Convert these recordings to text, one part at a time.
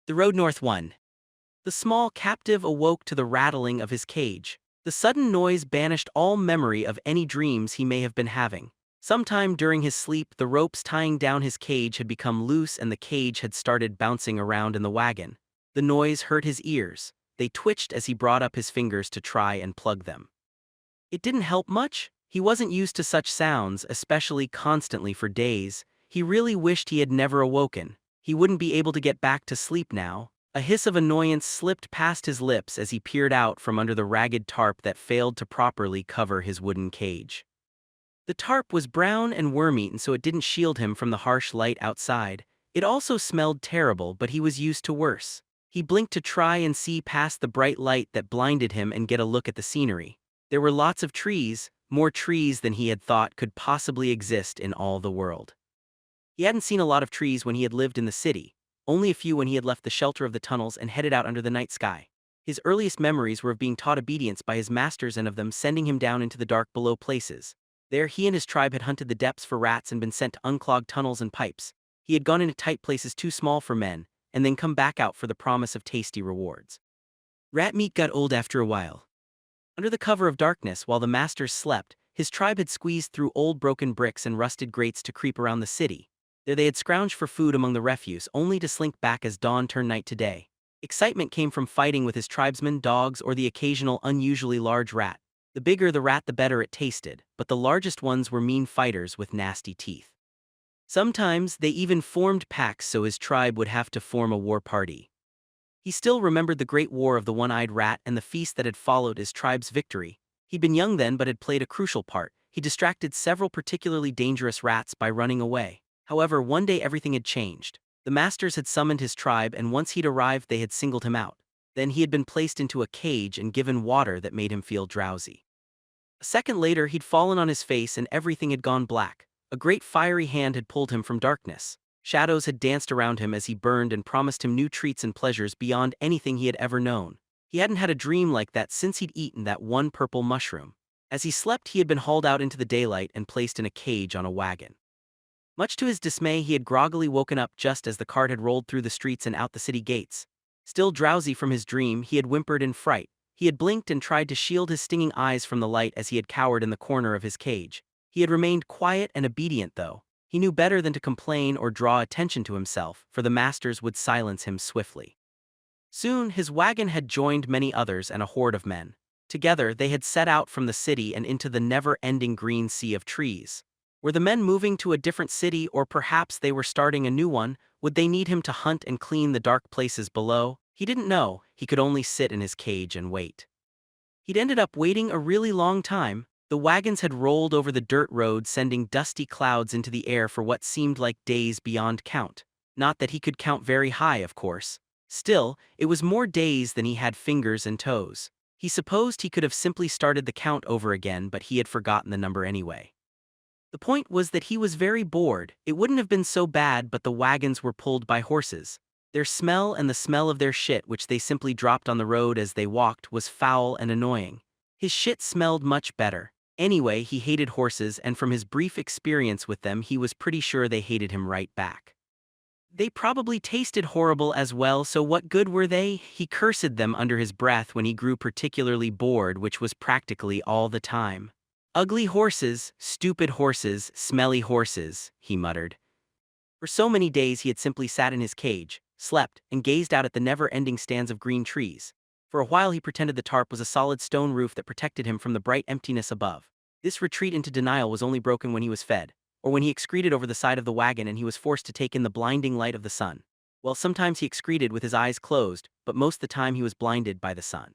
The Road North 1. The small captive awoke to the rattling of his cage. The sudden noise banished all memory of any dreams he may have been having. Sometime during his sleep, the ropes tying down his cage had become loose and the cage had started bouncing around in the wagon. The noise hurt his ears. They twitched as he brought up his fingers to try and plug them. It didn't help much. He wasn't used to such sounds, especially constantly for days. He really wished he had never awoken. He wouldn't be able to get back to sleep now. A hiss of annoyance slipped past his lips as he peered out from under the ragged tarp that failed to properly cover his wooden cage. The tarp was brown and worm-eaten, so it didn't shield him from the harsh light outside. It also smelled terrible, but he was used to worse. He blinked to try and see past the bright light that blinded him and get a look at the scenery. There were lots of trees, more trees than he had thought could possibly exist in all the world. He hadn't seen a lot of trees when he had lived in the city, only a few when he had left the shelter of the tunnels and headed out under the night sky. His earliest memories were of being taught obedience by his masters and of them sending him down into the dark below places. There he and his tribe had hunted the depths for rats and been sent to unclogged tunnels and pipes. He had gone into tight places too small for men, and then come back out for the promise of tasty rewards. Rat meat got old after a while. Under the cover of darkness, while the masters slept, his tribe had squeezed through old broken bricks and rusted grates to creep around the city. There they had scrounged for food among the refuse, only to slink back as dawn turned night to day. Excitement came from fighting with his tribesmen, dogs, or the occasional unusually large rat. The bigger the rat, the better it tasted, but the largest ones were mean fighters with nasty teeth. Sometimes they even formed packs so his tribe would have to form a war party. He still remembered the great war of the one-eyed rat and the feast that had followed his tribe's victory. He'd been young then but had played a crucial part. He distracted several particularly dangerous rats by running away. However, one day everything had changed. The masters had summoned his tribe, and once he'd arrived they had singled him out. Then he had been placed into a cage and given water that made him feel drowsy. A second later he'd fallen on his face and everything had gone black. A great fiery hand had pulled him from darkness. Shadows had danced around him as he burned and promised him new treats and pleasures beyond anything he had ever known. He hadn't had a dream like that since he'd eaten that one purple mushroom. As he slept, he had been hauled out into the daylight and placed in a cage on a wagon. Much to his dismay, he had groggily woken up just as the cart had rolled through the streets and out the city gates. Still drowsy from his dream, he had whimpered in fright. He had blinked and tried to shield his stinging eyes from the light as he had cowered in the corner of his cage. He had remained quiet and obedient, though. He knew better than to complain or draw attention to himself, for the masters would silence him swiftly. Soon his wagon had joined many others and a horde of men. Together they had set out from the city and into the never-ending green sea of trees. Were the men moving to a different city, or perhaps they were starting a new one? Would they need him to hunt and clean the dark places below? He didn't know. He could only sit in his cage and wait. He'd ended up waiting a really long time. The wagons had rolled over the dirt road, sending dusty clouds into the air for what seemed like days beyond count. Not that he could count very high, of course. Still, it was more days than he had fingers and toes. He supposed he could have simply started the count over again, but he had forgotten the number anyway. The point was that he was very bored. It wouldn't have been so bad, but the wagons were pulled by horses. Their smell and the smell of their shit, which they simply dropped on the road as they walked, was foul and annoying. His shit smelled much better. Anyway, he hated horses, and from his brief experience with them, he was pretty sure they hated him right back. They probably tasted horrible as well, so what good were they? He cursed them under his breath when he grew particularly bored, which was practically all the time. Ugly horses, stupid horses, smelly horses, he muttered. For so many days he had simply sat in his cage, slept, and gazed out at the never-ending stands of green trees. For a while he pretended the tarp was a solid stone roof that protected him from the bright emptiness above. This retreat into denial was only broken when he was fed, or when he excreted over the side of the wagon and he was forced to take in the blinding light of the sun. Well, sometimes he excreted with his eyes closed, but most of the time he was blinded by the sun.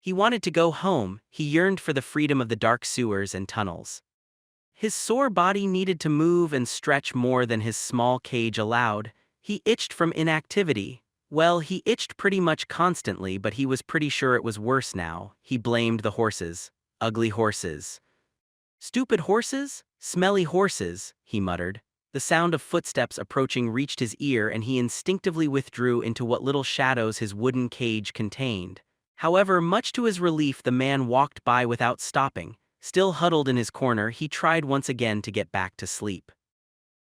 He wanted to go home. He yearned for the freedom of the dark sewers and tunnels. His sore body needed to move and stretch more than his small cage allowed. He itched from inactivity. Well, he itched pretty much constantly, but he was pretty sure it was worse now. He blamed the horses. Ugly horses. Stupid horses? Smelly horses, he muttered. The sound of footsteps approaching reached his ear and he instinctively withdrew into what little shadows his wooden cage contained. However, much to his relief, the man walked by without stopping. Still huddled in his corner, he tried once again to get back to sleep.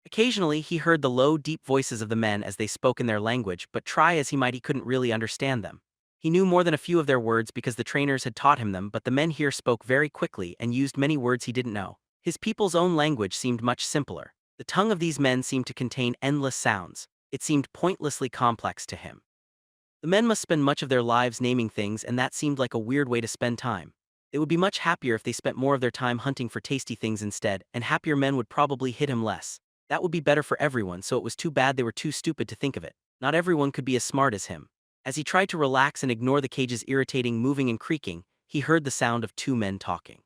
Occasionally, he heard the low, deep voices of the men as they spoke in their language, but try as he might, he couldn't really understand them. He knew more than a few of their words because the trainers had taught him them, but the men here spoke very quickly and used many words he didn't know. His people's own language seemed much simpler. The tongue of these men seemed to contain endless sounds. It seemed pointlessly complex to him. The men must spend much of their lives naming things, and that seemed like a weird way to spend time. They would be much happier if they spent more of their time hunting for tasty things instead, and happier men would probably hit him less. That would be better for everyone, so it was too bad they were too stupid to think of it. Not everyone could be as smart as him. As he tried to relax and ignore the cage's irritating moving and creaking, he heard the sound of two men talking.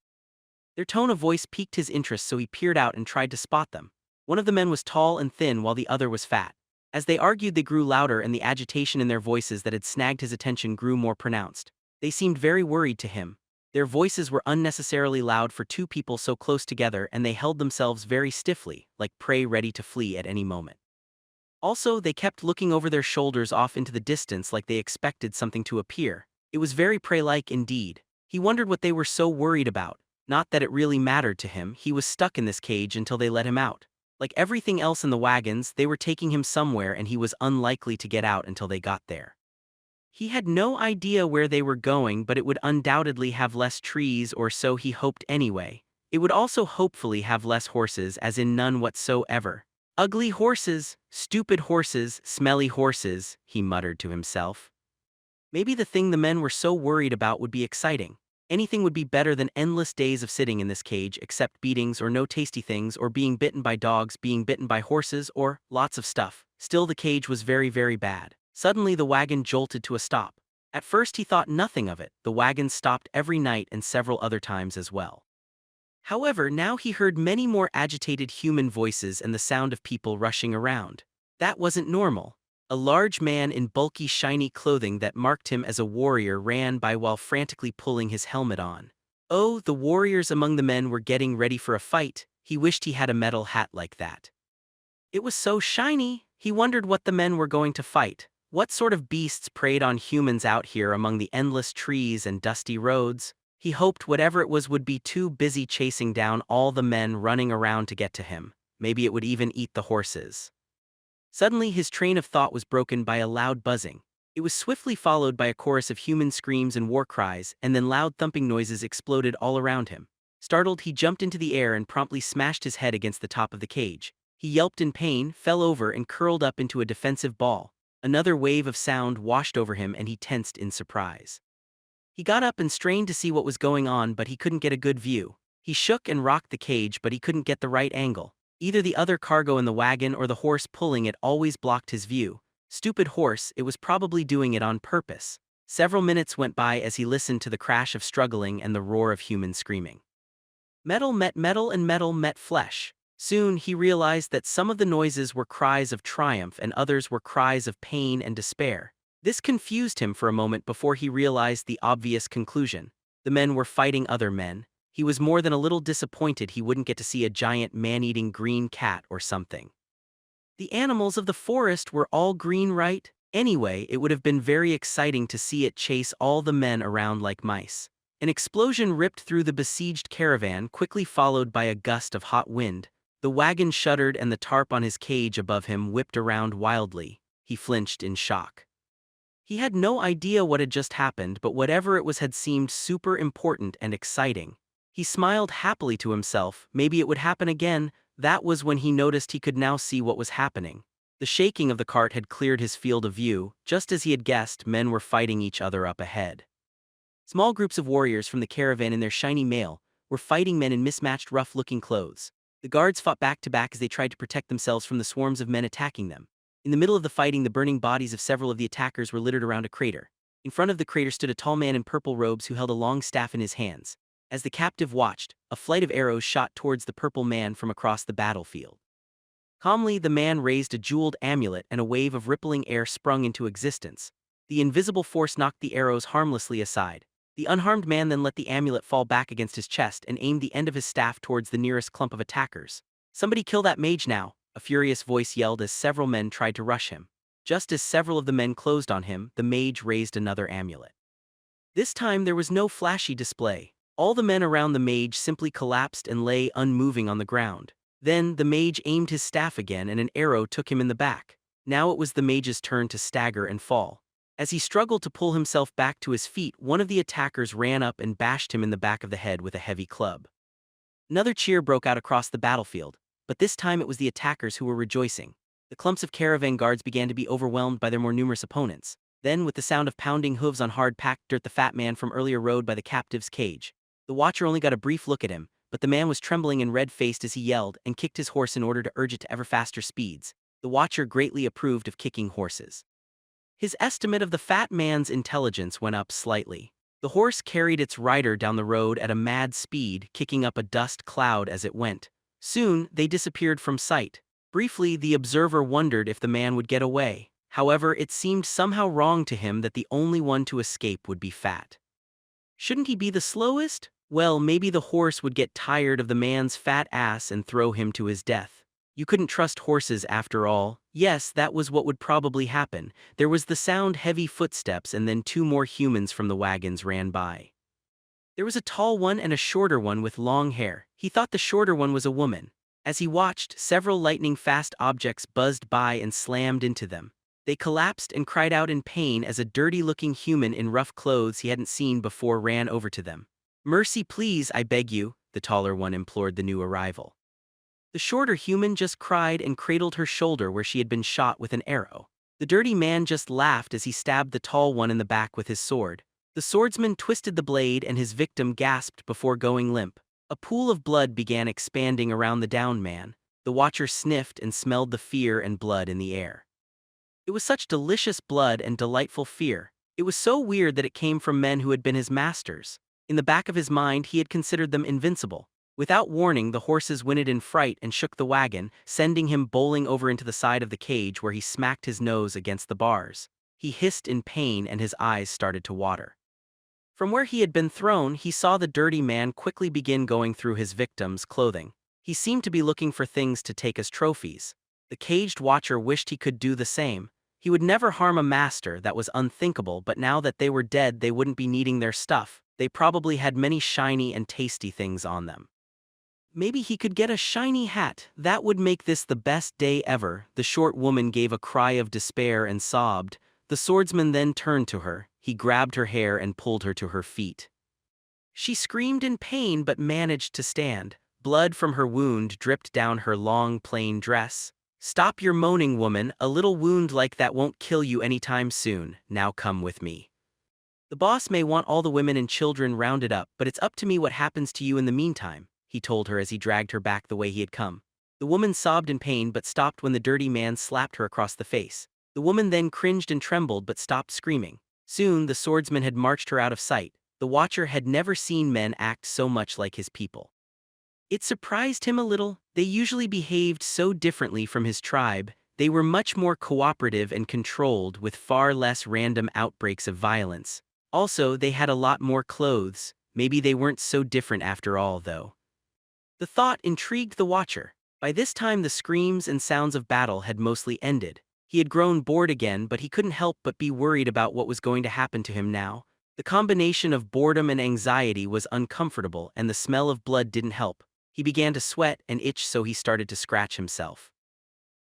Their tone of voice piqued his interest, so he peered out and tried to spot them. One of the men was tall and thin while the other was fat. As they argued, they grew louder, and the agitation in their voices that had snagged his attention grew more pronounced. They seemed very worried to him. Their voices were unnecessarily loud for two people so close together, and they held themselves very stiffly, like prey ready to flee at any moment. Also, they kept looking over their shoulders off into the distance like they expected something to appear. It was very prey-like indeed. He wondered what they were so worried about. Not that it really mattered to him. He was stuck in this cage until they let him out. Like everything else in the wagons, they were taking him somewhere, and he was unlikely to get out until they got there. He had no idea where they were going, but it would undoubtedly have less trees, or so he hoped anyway. It would also hopefully have less horses, as in none whatsoever. Ugly horses, stupid horses, smelly horses, he muttered to himself. Maybe the thing the men were so worried about would be exciting. Anything would be better than endless days of sitting in this cage, except beatings or no tasty things, or being bitten by dogs, being bitten by horses, or lots of stuff. Still, the cage was very, very bad. Suddenly the wagon jolted to a stop. At first he thought nothing of it. The wagon stopped every night and several other times as well. However, now he heard many more agitated human voices and the sound of people rushing around. That wasn't normal. A large man in bulky, shiny clothing that marked him as a warrior ran by while frantically pulling his helmet on. Oh, the warriors among the men were getting ready for a fight. He wished he had a metal hat like that. It was so shiny. He wondered what the men were going to fight. What sort of beasts preyed on humans out here among the endless trees and dusty roads? He hoped whatever it was would be too busy chasing down all the men running around to get to him. Maybe it would even eat the horses. Suddenly his train of thought was broken by a loud buzzing. It was swiftly followed by a chorus of human screams and war cries, and then loud thumping noises exploded all around him. Startled, he jumped into the air and promptly smashed his head against the top of the cage. He yelped in pain, fell over, and curled up into a defensive ball. Another wave of sound washed over him, and he tensed in surprise. He got up and strained to see what was going on, but he couldn't get a good view. He shook and rocked the cage, but he couldn't get the right angle. Either the other cargo in the wagon or the horse pulling it always blocked his view. Stupid horse, it was probably doing it on purpose. Several minutes went by as he listened to the crash of struggling and the roar of human screaming. Metal met metal and metal met flesh. Soon he realized that some of the noises were cries of triumph and others were cries of pain and despair. This confused him for a moment before he realized the obvious conclusion. The men were fighting other men. He was more than a little disappointed he wouldn't get to see a giant man-eating green cat or something. The animals of the forest were all green, right? Anyway, it would have been very exciting to see it chase all the men around like mice. An explosion ripped through the besieged caravan, quickly followed by a gust of hot wind. The wagon shuddered and the tarp on his cage above him whipped around wildly. He flinched in shock. He had no idea what had just happened, but whatever it was had seemed super important and exciting. He smiled happily to himself. Maybe it would happen again. That was when he noticed he could now see what was happening. The shaking of the cart had cleared his field of view. Just as he had guessed, men were fighting each other up ahead. Small groups of warriors from the caravan in their shiny mail were fighting men in mismatched, rough-looking clothes. The guards fought back to back as they tried to protect themselves from the swarms of men attacking them. In the middle of the fighting, the burning bodies of several of the attackers were littered around a crater. In front of the crater stood a tall man in purple robes who held a long staff in his hands. As the captive watched, a flight of arrows shot towards the purple man from across the battlefield. Calmly, the man raised a jeweled amulet and a wave of rippling air sprung into existence. The invisible force knocked the arrows harmlessly aside. The unharmed man then let the amulet fall back against his chest and aimed the end of his staff towards the nearest clump of attackers. "Somebody kill that mage now," a furious voice yelled as several men tried to rush him. Just as several of the men closed on him, the mage raised another amulet. This time there was no flashy display. All the men around the mage simply collapsed and lay unmoving on the ground. Then the mage aimed his staff again and an arrow took him in the back. Now it was the mage's turn to stagger and fall. As he struggled to pull himself back to his feet, one of the attackers ran up and bashed him in the back of the head with a heavy club. Another cheer broke out across the battlefield, but this time it was the attackers who were rejoicing. The clumps of caravan guards began to be overwhelmed by their more numerous opponents. Then, with the sound of pounding hooves on hard-packed dirt, the fat man from earlier rode by the captive's cage. The watcher only got a brief look at him, but the man was trembling and red-faced as he yelled and kicked his horse in order to urge it to ever faster speeds. The watcher greatly approved of kicking horses. His estimate of the fat man's intelligence went up slightly. The horse carried its rider down the road at a mad speed, kicking up a dust cloud as it went. Soon, they disappeared from sight. Briefly, the observer wondered if the man would get away. However, it seemed somehow wrong to him that the only one to escape would be fat. Shouldn't he be the slowest? Well, maybe the horse would get tired of the man's fat ass and throw him to his death. You couldn't trust horses after all. Yes, that was what would probably happen. There was the sound heavy footsteps and then two more humans from the wagons ran by. There was a tall one and a shorter one with long hair. He thought the shorter one was a woman. As he watched, several lightning-fast objects buzzed by and slammed into them. They collapsed and cried out in pain as a dirty-looking human in rough clothes he hadn't seen before ran over to them. "Mercy, please, I beg you," the taller one implored the new arrival. The shorter human just cried and cradled her shoulder where she had been shot with an arrow. The dirty man just laughed as he stabbed the tall one in the back with his sword. The swordsman twisted the blade and his victim gasped before going limp. A pool of blood began expanding around the downed man. The watcher sniffed and smelled the fear and blood in the air. It was such delicious blood and delightful fear. It was so weird that it came from men who had been his masters. In the back of his mind, he had considered them invincible. Without warning, the horses whinnied in fright and shook the wagon, sending him bowling over into the side of the cage where he smacked his nose against the bars. He hissed in pain and his eyes started to water. From where he had been thrown, he saw the dirty man quickly begin going through his victim's clothing. He seemed to be looking for things to take as trophies. The caged watcher wished he could do the same. He would never harm a master, that was unthinkable, but now that they were dead they wouldn't be needing their stuff. They probably had many shiny and tasty things on them. Maybe he could get a shiny hat. That would make this the best day ever. The short woman gave a cry of despair and sobbed. The swordsman then turned to her. He grabbed her hair and pulled her to her feet. She screamed in pain but managed to stand. Blood from her wound dripped down her long, plain dress. "Stop your moaning, woman. A little wound like that won't kill you anytime soon. Now come with me. The boss may want all the women and children rounded up, but it's up to me what happens to you in the meantime," he told her as he dragged her back the way he had come. The woman sobbed in pain but stopped when the dirty man slapped her across the face. The woman then cringed and trembled but stopped screaming. Soon the swordsman had marched her out of sight. The watcher had never seen men act so much like his people. It surprised him a little. They usually behaved so differently from his tribe. They were much more cooperative and controlled, with far less random outbreaks of violence. Also, they had a lot more clothes. Maybe they weren't so different after all, though. The thought intrigued the watcher. By this time the screams and sounds of battle had mostly ended. He had grown bored again, but he couldn't help but be worried about what was going to happen to him now. The combination of boredom and anxiety was uncomfortable, and the smell of blood didn't help. He began to sweat and itch, so he started to scratch himself.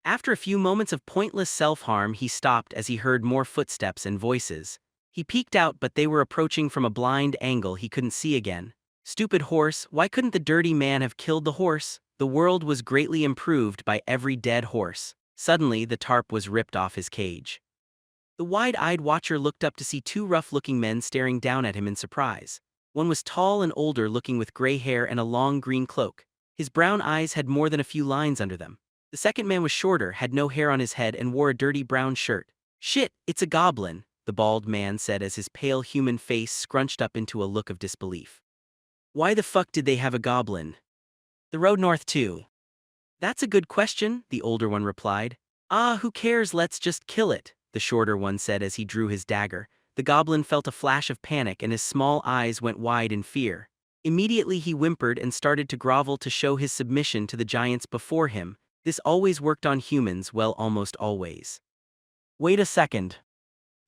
After a few moments of pointless self-harm, he stopped as he heard more footsteps and voices. He peeked out, but they were approaching from a blind angle he couldn't see again. Stupid horse, why couldn't the dirty man have killed the horse? The world was greatly improved by every dead horse. Suddenly, the tarp was ripped off his cage. The wide-eyed watcher looked up to see two rough-looking men staring down at him in surprise. One was tall and older, looking with gray hair and a long green cloak. His brown eyes had more than a few lines under them. The second man was shorter, had no hair on his head, and wore a dirty brown shirt. "Shit, it's a goblin," the bald man said as his pale human face scrunched up into a look of disbelief. "Why the fuck did they have a goblin?" "The road north too." "That's a good question," the older one replied. "Ah, who cares, let's just kill it," the shorter one said as he drew his dagger. The goblin felt a flash of panic and his small eyes went wide in fear. Immediately he whimpered and started to grovel to show his submission to the giants before him. This always worked on humans, well, almost always. "Wait a second.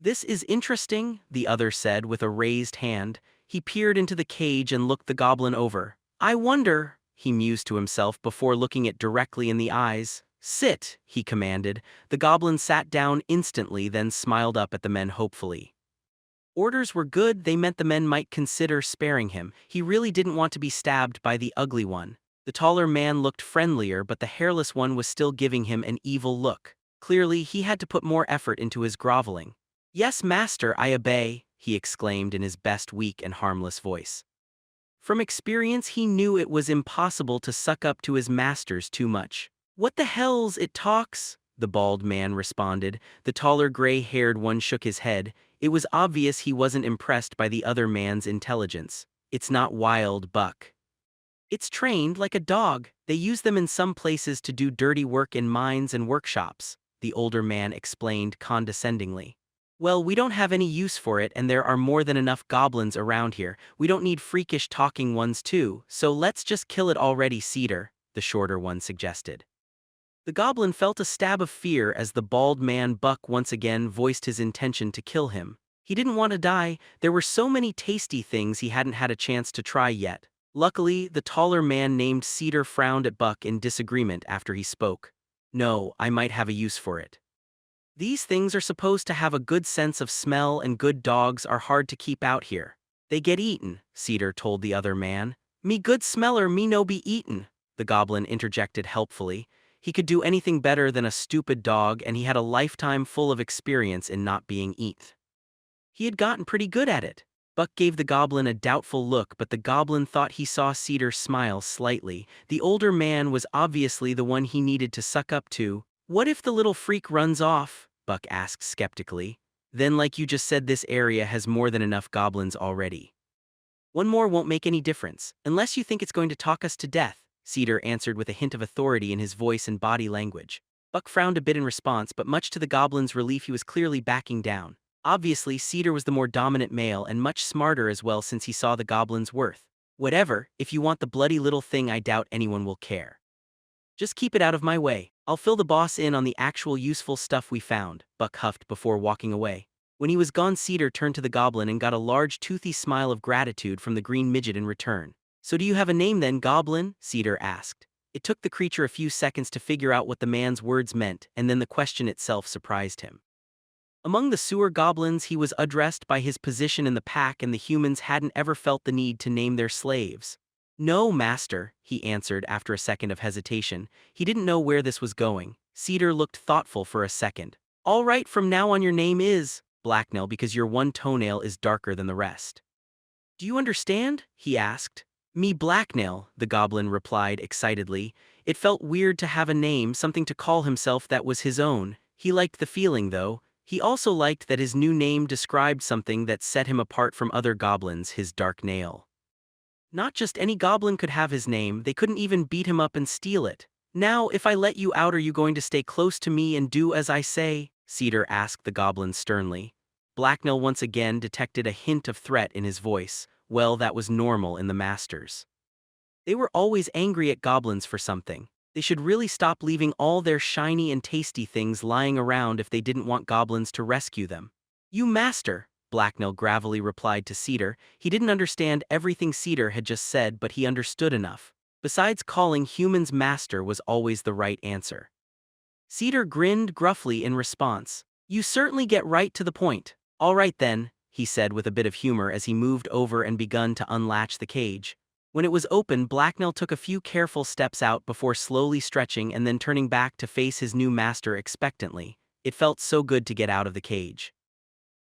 This is interesting," the other said with a raised hand. He peered into the cage and looked the goblin over. "I wonder," he mused to himself before looking it directly in the eyes. Sit, he commanded. The goblin sat down instantly, then smiled up at the men hopefully. Orders were good, they meant the men might consider sparing him. He really didn't want to be stabbed by the ugly one. The taller man looked friendlier, but the hairless one was still giving him an evil look. Clearly, he had to put more effort into his groveling. Yes, master, I obey, he exclaimed in his best weak and harmless voice. From experience, he knew it was impossible to suck up to his masters too much. What the hell's it talks? The bald man responded. The taller gray-haired one shook his head. It was obvious he wasn't impressed by the other man's intelligence. It's not wild, Buck. It's trained like a dog. They use them in some places to do dirty work in mines and workshops, the older man explained condescendingly. Well, we don't have any use for it, and there are more than enough goblins around here. We don't need freakish talking ones too, so let's just kill it already, Cedar, the shorter one suggested. The goblin felt a stab of fear as the bald man Buck once again voiced his intention to kill him. He didn't want to die. There were so many tasty things he hadn't had a chance to try yet. Luckily, the taller man named Cedar frowned at Buck in disagreement after he spoke. No, I might have a use for it. These things are supposed to have a good sense of smell, and good dogs are hard to keep out here. They get eaten, Cedar told the other man. Me good smeller, me no be eaten, the goblin interjected helpfully. He could do anything better than a stupid dog, and he had a lifetime full of experience in not being eaten. He had gotten pretty good at it. Buck gave the goblin a doubtful look, but the goblin thought he saw Cedar smile slightly. The older man was obviously the one he needed to suck up to. What if the little freak runs off? Buck asked skeptically. Then, like you just said, this area has more than enough goblins already. One more won't make any difference, unless you think it's going to talk us to death, Cedar answered with a hint of authority in his voice and body language. Buck frowned a bit in response, but much to the goblin's relief he was clearly backing down. Obviously, Cedar was the more dominant male and much smarter as well, since he saw the goblin's worth. Whatever, if you want the bloody little thing, I doubt anyone will care. Just keep it out of my way. I'll fill the boss in on the actual useful stuff we found, Buck huffed before walking away. When he was gone, Cedar turned to the goblin and got a large toothy smile of gratitude from the green midget in return. So do you have a name then, Goblin? Cedar asked. It took the creature a few seconds to figure out what the man's words meant, and then the question itself surprised him. Among the sewer goblins, he was addressed by his position in the pack, and the humans hadn't ever felt the need to name their slaves. No, master, he answered after a second of hesitation. He didn't know where this was going. Cedar looked thoughtful for a second. All right, from now on your name is Blacknail, because your one toenail is darker than the rest. Do you understand? He asked. Me Blacknail, the goblin replied excitedly. It felt weird to have a name, something to call himself that was his own. He liked the feeling, though. He also liked that his new name described something that set him apart from other goblins, his dark nail. Not just any goblin could have his name, they couldn't even beat him up and steal it. Now, if I let you out, are you going to stay close to me and do as I say? Cedar asked the goblin sternly. Blacknail once again detected a hint of threat in his voice. Well, that was normal in the masters. They were always angry at goblins for something. They should really stop leaving all their shiny and tasty things lying around if they didn't want goblins to rescue them. You master, Blacknail gravely replied to Cedar. He didn't understand everything Cedar had just said, but he understood enough. Besides, calling humans master was always the right answer. Cedar grinned gruffly in response. You certainly get right to the point. All right then, he said with a bit of humor as he moved over and begun to unlatch the cage. When it was open, Blacknail took a few careful steps out before slowly stretching and then turning back to face his new master expectantly. It felt so good to get out of the cage.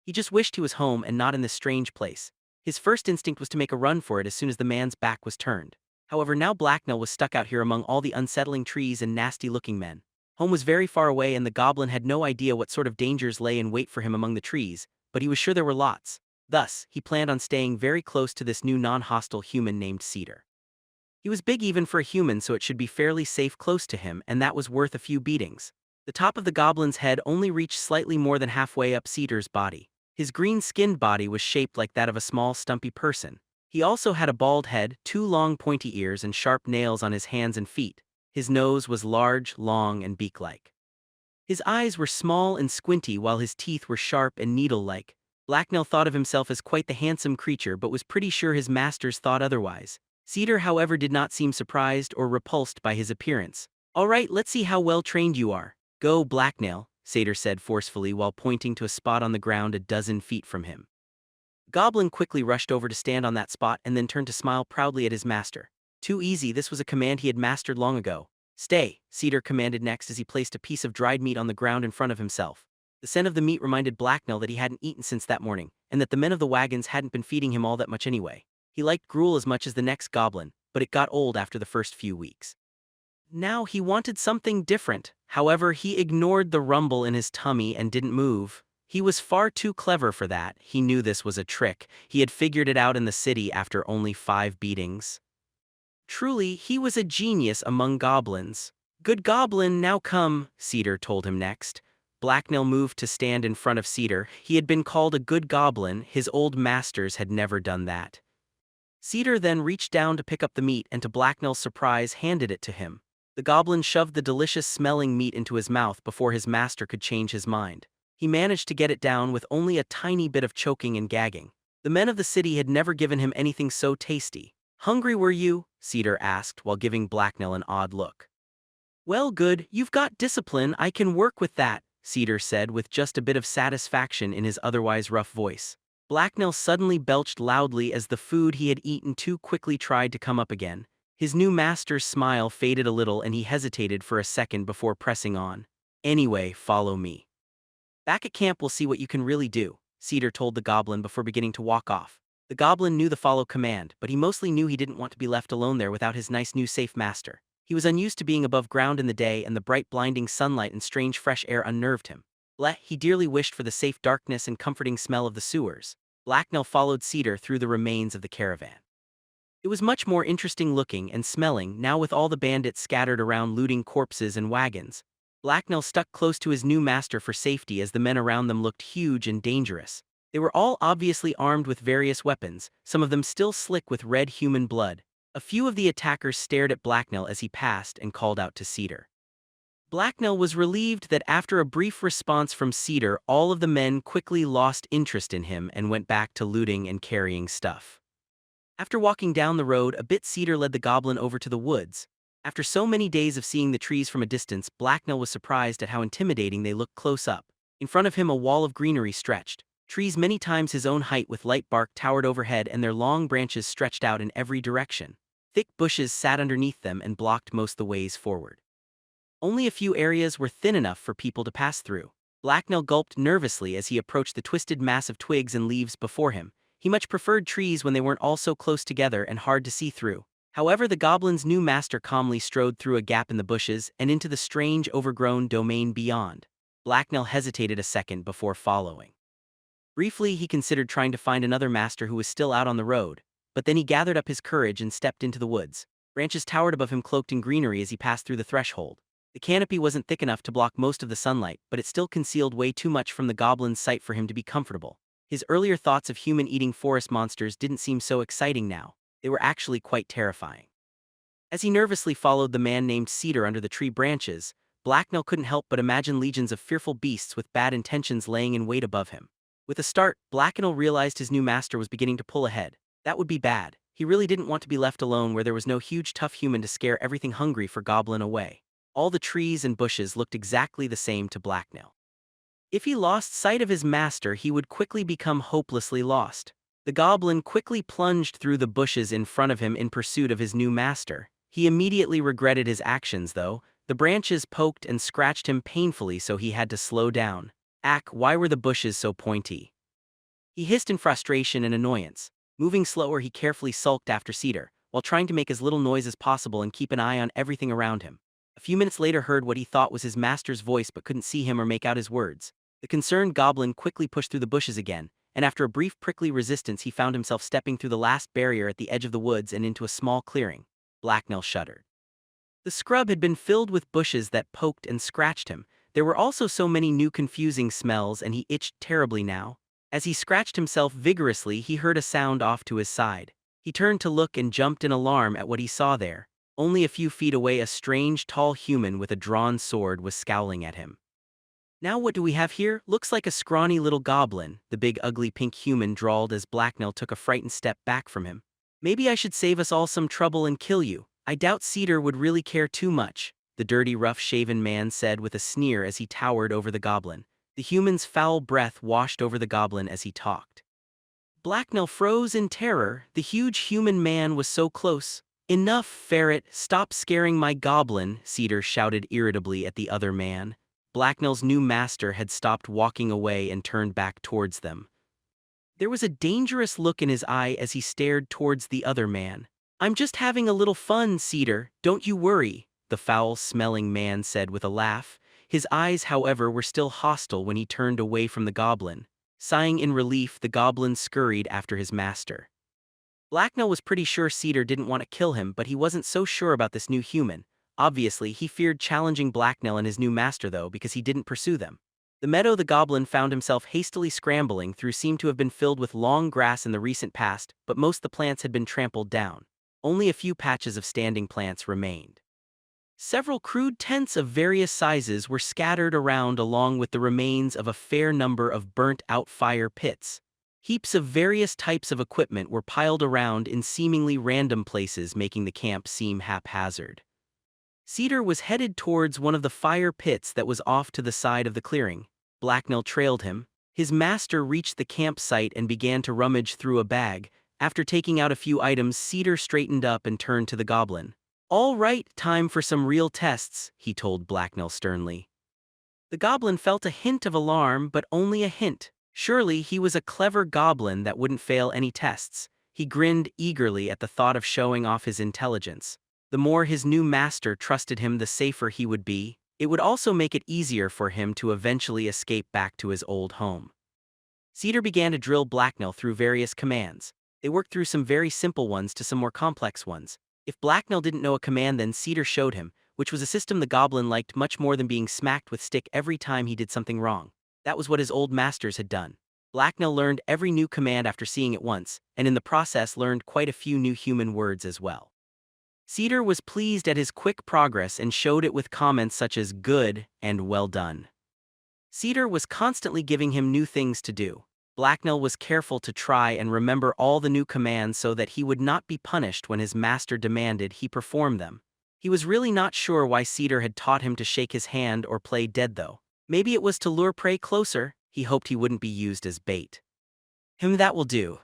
He just wished he was home and not in this strange place. His first instinct was to make a run for it as soon as the man's back was turned. However, now Blacknail was stuck out here among all the unsettling trees and nasty-looking men. Home was very far away, and the goblin had no idea what sort of dangers lay in wait for him among the trees, but he was sure there were lots. Thus, he planned on staying very close to this new non-hostile human named Cedar. He was big even for a human, so it should be fairly safe close to him, and that was worth a few beatings. The top of the goblin's head only reached slightly more than halfway up Cedar's body. His green-skinned body was shaped like that of a small, stumpy person. He also had a bald head, 2 long pointy ears, and sharp nails on his hands and feet. His nose was large, long, and beak-like. His eyes were small and squinty, while his teeth were sharp and needle-like. Blacknail thought of himself as quite the handsome creature, but was pretty sure his masters thought otherwise. Cedar, however, did not seem surprised or repulsed by his appearance. "All right, let's see how well trained you are. Go, Blacknail," Cedar said forcefully while pointing to a spot on the ground a dozen feet from him. Goblin quickly rushed over to stand on that spot and then turned to smile proudly at his master. Too easy, this was a command he had mastered long ago. "Stay," Cedar commanded next as he placed a piece of dried meat on the ground in front of himself. The scent of the meat reminded Blacknail that he hadn't eaten since that morning, and that the men of the wagons hadn't been feeding him all that much anyway. He liked gruel as much as the next goblin, but it got old after the first few weeks. Now he wanted something different. However, he ignored the rumble in his tummy and didn't move. He was far too clever for that. He knew this was a trick. He had figured it out in the city after only 5 beatings. Truly, he was a genius among goblins. "Good goblin, now come," Cedar told him next. Blacknail moved to stand in front of Cedar. He had been called a good goblin. His old masters had never done that. Cedar then reached down to pick up the meat and to Blacknail's surprise handed it to him. The goblin shoved the delicious-smelling meat into his mouth before his master could change his mind. He managed to get it down with only a tiny bit of choking and gagging. The men of the city had never given him anything so tasty. "Hungry were you?" Cedar asked while giving Blacknail an odd look. "Well, good, you've got discipline, I can work with that," Cedar said with just a bit of satisfaction in his otherwise rough voice. Blacknail suddenly belched loudly as the food he had eaten too quickly tried to come up again. His new master's smile faded a little and he hesitated for a second before pressing on. "Anyway, follow me. Back at camp we'll see what you can really do," Cedar told the goblin before beginning to walk off. The goblin knew the follow command, but he mostly knew he didn't want to be left alone there without his nice new safe master. He was unused to being above ground in the day, and the bright blinding sunlight and strange fresh air unnerved him. He dearly wished for the safe darkness and comforting smell of the sewers. Blacknail followed Cedar through the remains of the caravan. It was much more interesting looking and smelling now with all the bandits scattered around looting corpses and wagons. Blacknail stuck close to his new master for safety as the men around them looked huge and dangerous. They were all obviously armed with various weapons, some of them still slick with red human blood. A few of the attackers stared at Blacknail as he passed and called out to Cedar. Blacknail was relieved that after a brief response from Cedar, all of the men quickly lost interest in him and went back to looting and carrying stuff. After walking down the road a bit, Cedar led the goblin over to the woods. After so many days of seeing the trees from a distance, Blacknail was surprised at how intimidating they looked close up. In front of him a wall of greenery stretched. Trees many times his own height with light bark towered overhead and their long branches stretched out in every direction. Thick bushes sat underneath them and blocked most the ways forward. Only a few areas were thin enough for people to pass through. Blacknail gulped nervously as he approached the twisted mass of twigs and leaves before him. He much preferred trees when they weren't all so close together and hard to see through. However, the goblin's new master calmly strode through a gap in the bushes and into the strange overgrown domain beyond. Blacknail hesitated a second before following. Briefly, he considered trying to find another master who was still out on the road, but then he gathered up his courage and stepped into the woods. Branches towered above him cloaked in greenery as he passed through the threshold. The canopy wasn't thick enough to block most of the sunlight, but it still concealed way too much from the goblin's sight for him to be comfortable. His earlier thoughts of human-eating forest monsters didn't seem so exciting now. They were actually quite terrifying. As he nervously followed the man named Cedar under the tree branches, Blacknail couldn't help but imagine legions of fearful beasts with bad intentions laying in wait above him. With a start, Blacknail realized his new master was beginning to pull ahead. That would be bad. He really didn't want to be left alone where there was no huge tough human to scare everything hungry for Goblin away. All the trees and bushes looked exactly the same to Blacknail. If he lost sight of his master, he would quickly become hopelessly lost. The goblin quickly plunged through the bushes in front of him in pursuit of his new master. He immediately regretted his actions, though. The branches poked and scratched him painfully, so he had to slow down. "Ack, why were the bushes so pointy?" he hissed in frustration and annoyance. Moving slower, he carefully sulked after Cedar, while trying to make as little noise as possible and keep an eye on everything around him. A few minutes later heard what he thought was his master's voice but couldn't see him or make out his words. The concerned goblin quickly pushed through the bushes again, and after a brief prickly resistance he found himself stepping through the last barrier at the edge of the woods and into a small clearing. Blacknail shuddered. The scrub had been filled with bushes that poked and scratched him. There were also so many new confusing smells and he itched terribly now. As he scratched himself vigorously, he heard a sound off to his side. He turned to look and jumped in alarm at what he saw there. Only a few feet away a strange, tall human with a drawn sword was scowling at him. "Now what do we have here? Looks like a scrawny little goblin," the big ugly pink human drawled as Blacknail took a frightened step back from him. Maybe I should save us all some trouble and kill you. I doubt Cedar would really care too much, the dirty, rough-shaven man said with a sneer as he towered over the goblin. The human's foul breath washed over the goblin as he talked. Blacknell froze in terror. The huge human man was so close. "Enough, ferret, stop scaring my goblin," Cedar shouted irritably at the other man. Blacknell's new master had stopped walking away and turned back towards them. There was a dangerous look in his eye as he stared towards the other man. "I'm just having a little fun, Cedar, don't you worry," the foul-smelling man said with a laugh. His eyes, however, were still hostile when he turned away from the goblin. Sighing in relief, the goblin scurried after his master. Blacknell was pretty sure Cedar didn't want to kill him, but he wasn't so sure about this new human. Obviously, he feared challenging Blacknell and his new master though, because he didn't pursue them. The meadow the goblin found himself hastily scrambling through seemed to have been filled with long grass in the recent past, but most of the plants had been trampled down. Only a few patches of standing plants remained. Several crude tents of various sizes were scattered around along with the remains of a fair number of burnt-out fire pits. Heaps of various types of equipment were piled around in seemingly random places, making the camp seem haphazard. Cedar was headed towards one of the fire pits that was off to the side of the clearing. Blacknell trailed him. His master reached the campsite and began to rummage through a bag. After taking out a few items, Cedar straightened up and turned to the goblin. "All right, time for some real tests," he told Blacknell sternly. The goblin felt a hint of alarm, but only a hint. Surely he was a clever goblin that wouldn't fail any tests. He grinned eagerly at the thought of showing off his intelligence. The more his new master trusted him, the safer he would be. It would also make it easier for him to eventually escape back to his old home. Cedar began to drill Blacknell through various commands. They worked through some very simple ones to some more complex ones. If Blacknell didn't know a command, then Cedar showed him, which was a system the goblin liked much more than being smacked with stick every time he did something wrong. That was what his old masters had done. Blacknell learned every new command after seeing it once, and in the process learned quite a few new human words as well. Cedar was pleased at his quick progress and showed it with comments such as "good" and "well done." Cedar was constantly giving him new things to do. Blacknell was careful to try and remember all the new commands so that he would not be punished when his master demanded he perform them. He was really not sure why Cedar had taught him to shake his hand or play dead though. Maybe it was to lure prey closer. He hoped he wouldn't be used as bait. That will do.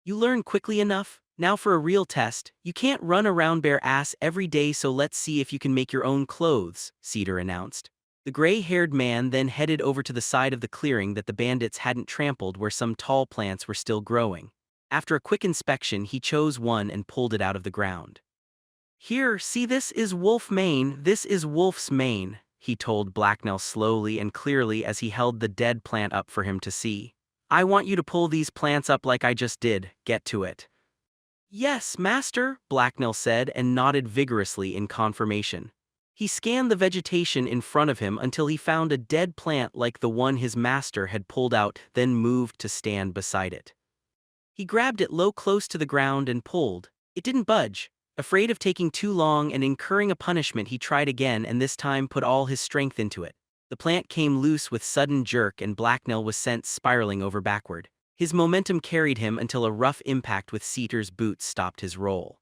You learn quickly enough. Now for a real test. You can't run around bare ass every day, so let's see if you can make your own clothes," Cedar announced. The gray-haired man then headed over to the side of the clearing that the bandits hadn't trampled, where some tall plants were still growing. After a quick inspection, he chose one and pulled it out of the ground. "Here, see, this is wolf mane, this is wolf's mane," he told Blacknell slowly and clearly as he held the dead plant up for him to see. "I want you to pull these plants up like I just did. Get to it." "Yes, master," Blacknell said and nodded vigorously in confirmation. He scanned the vegetation in front of him until he found a dead plant like the one his master had pulled out, then moved to stand beside it. He grabbed it low close to the ground and pulled. It didn't budge. Afraid of taking too long and incurring a punishment, he tried again and this time put all his strength into it. The plant came loose with sudden jerk and Blacknell was sent spiraling over backward. His momentum carried him until a rough impact with Cedar's boots stopped his roll.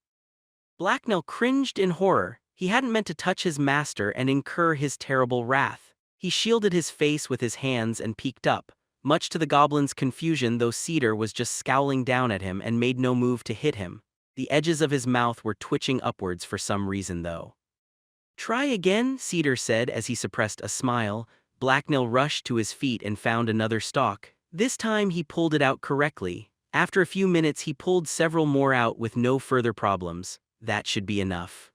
Blacknell cringed in horror. He hadn't meant to touch his master and incur his terrible wrath. He shielded his face with his hands and peeked up. Much to the goblin's confusion, though, Cedar was just scowling down at him and made no move to hit him. The edges of his mouth were twitching upwards for some reason, though. "Try again," Cedar said as he suppressed a smile. Blacknell rushed to his feet and found another stalk. This time he pulled it out correctly. After a few minutes he pulled several more out with no further problems. "That should be enough."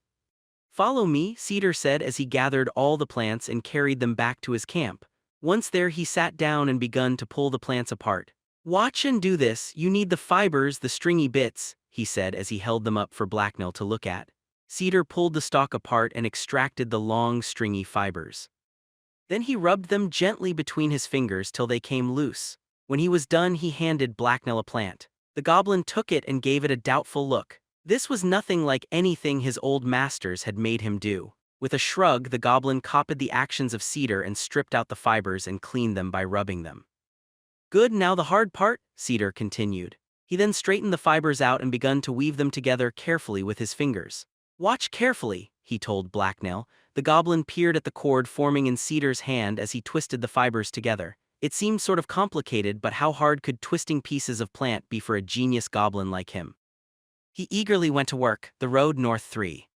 "Follow me," Cedar said as he gathered all the plants and carried them back to his camp. Once there, he sat down and began to pull the plants apart. "Watch and do this. You need the fibers, the stringy bits," he said as he held them up for Blacknell to look at. Cedar pulled the stalk apart and extracted the long, stringy fibers. Then he rubbed them gently between his fingers till they came loose. When he was done, he handed Blacknell a plant. The goblin took it and gave it a doubtful look. This was nothing like anything his old masters had made him do. With a shrug, the goblin copied the actions of Cedar and stripped out the fibers and cleaned them by rubbing them. "Good, now the hard part," Cedar continued. He then straightened the fibers out and began to weave them together carefully with his fingers. "Watch carefully," he told Blacknail. The goblin peered at the cord forming in Cedar's hand as he twisted the fibers together. It seemed sort of complicated, but how hard could twisting pieces of plant be for a genius goblin like him? He eagerly went to work. The road north 3.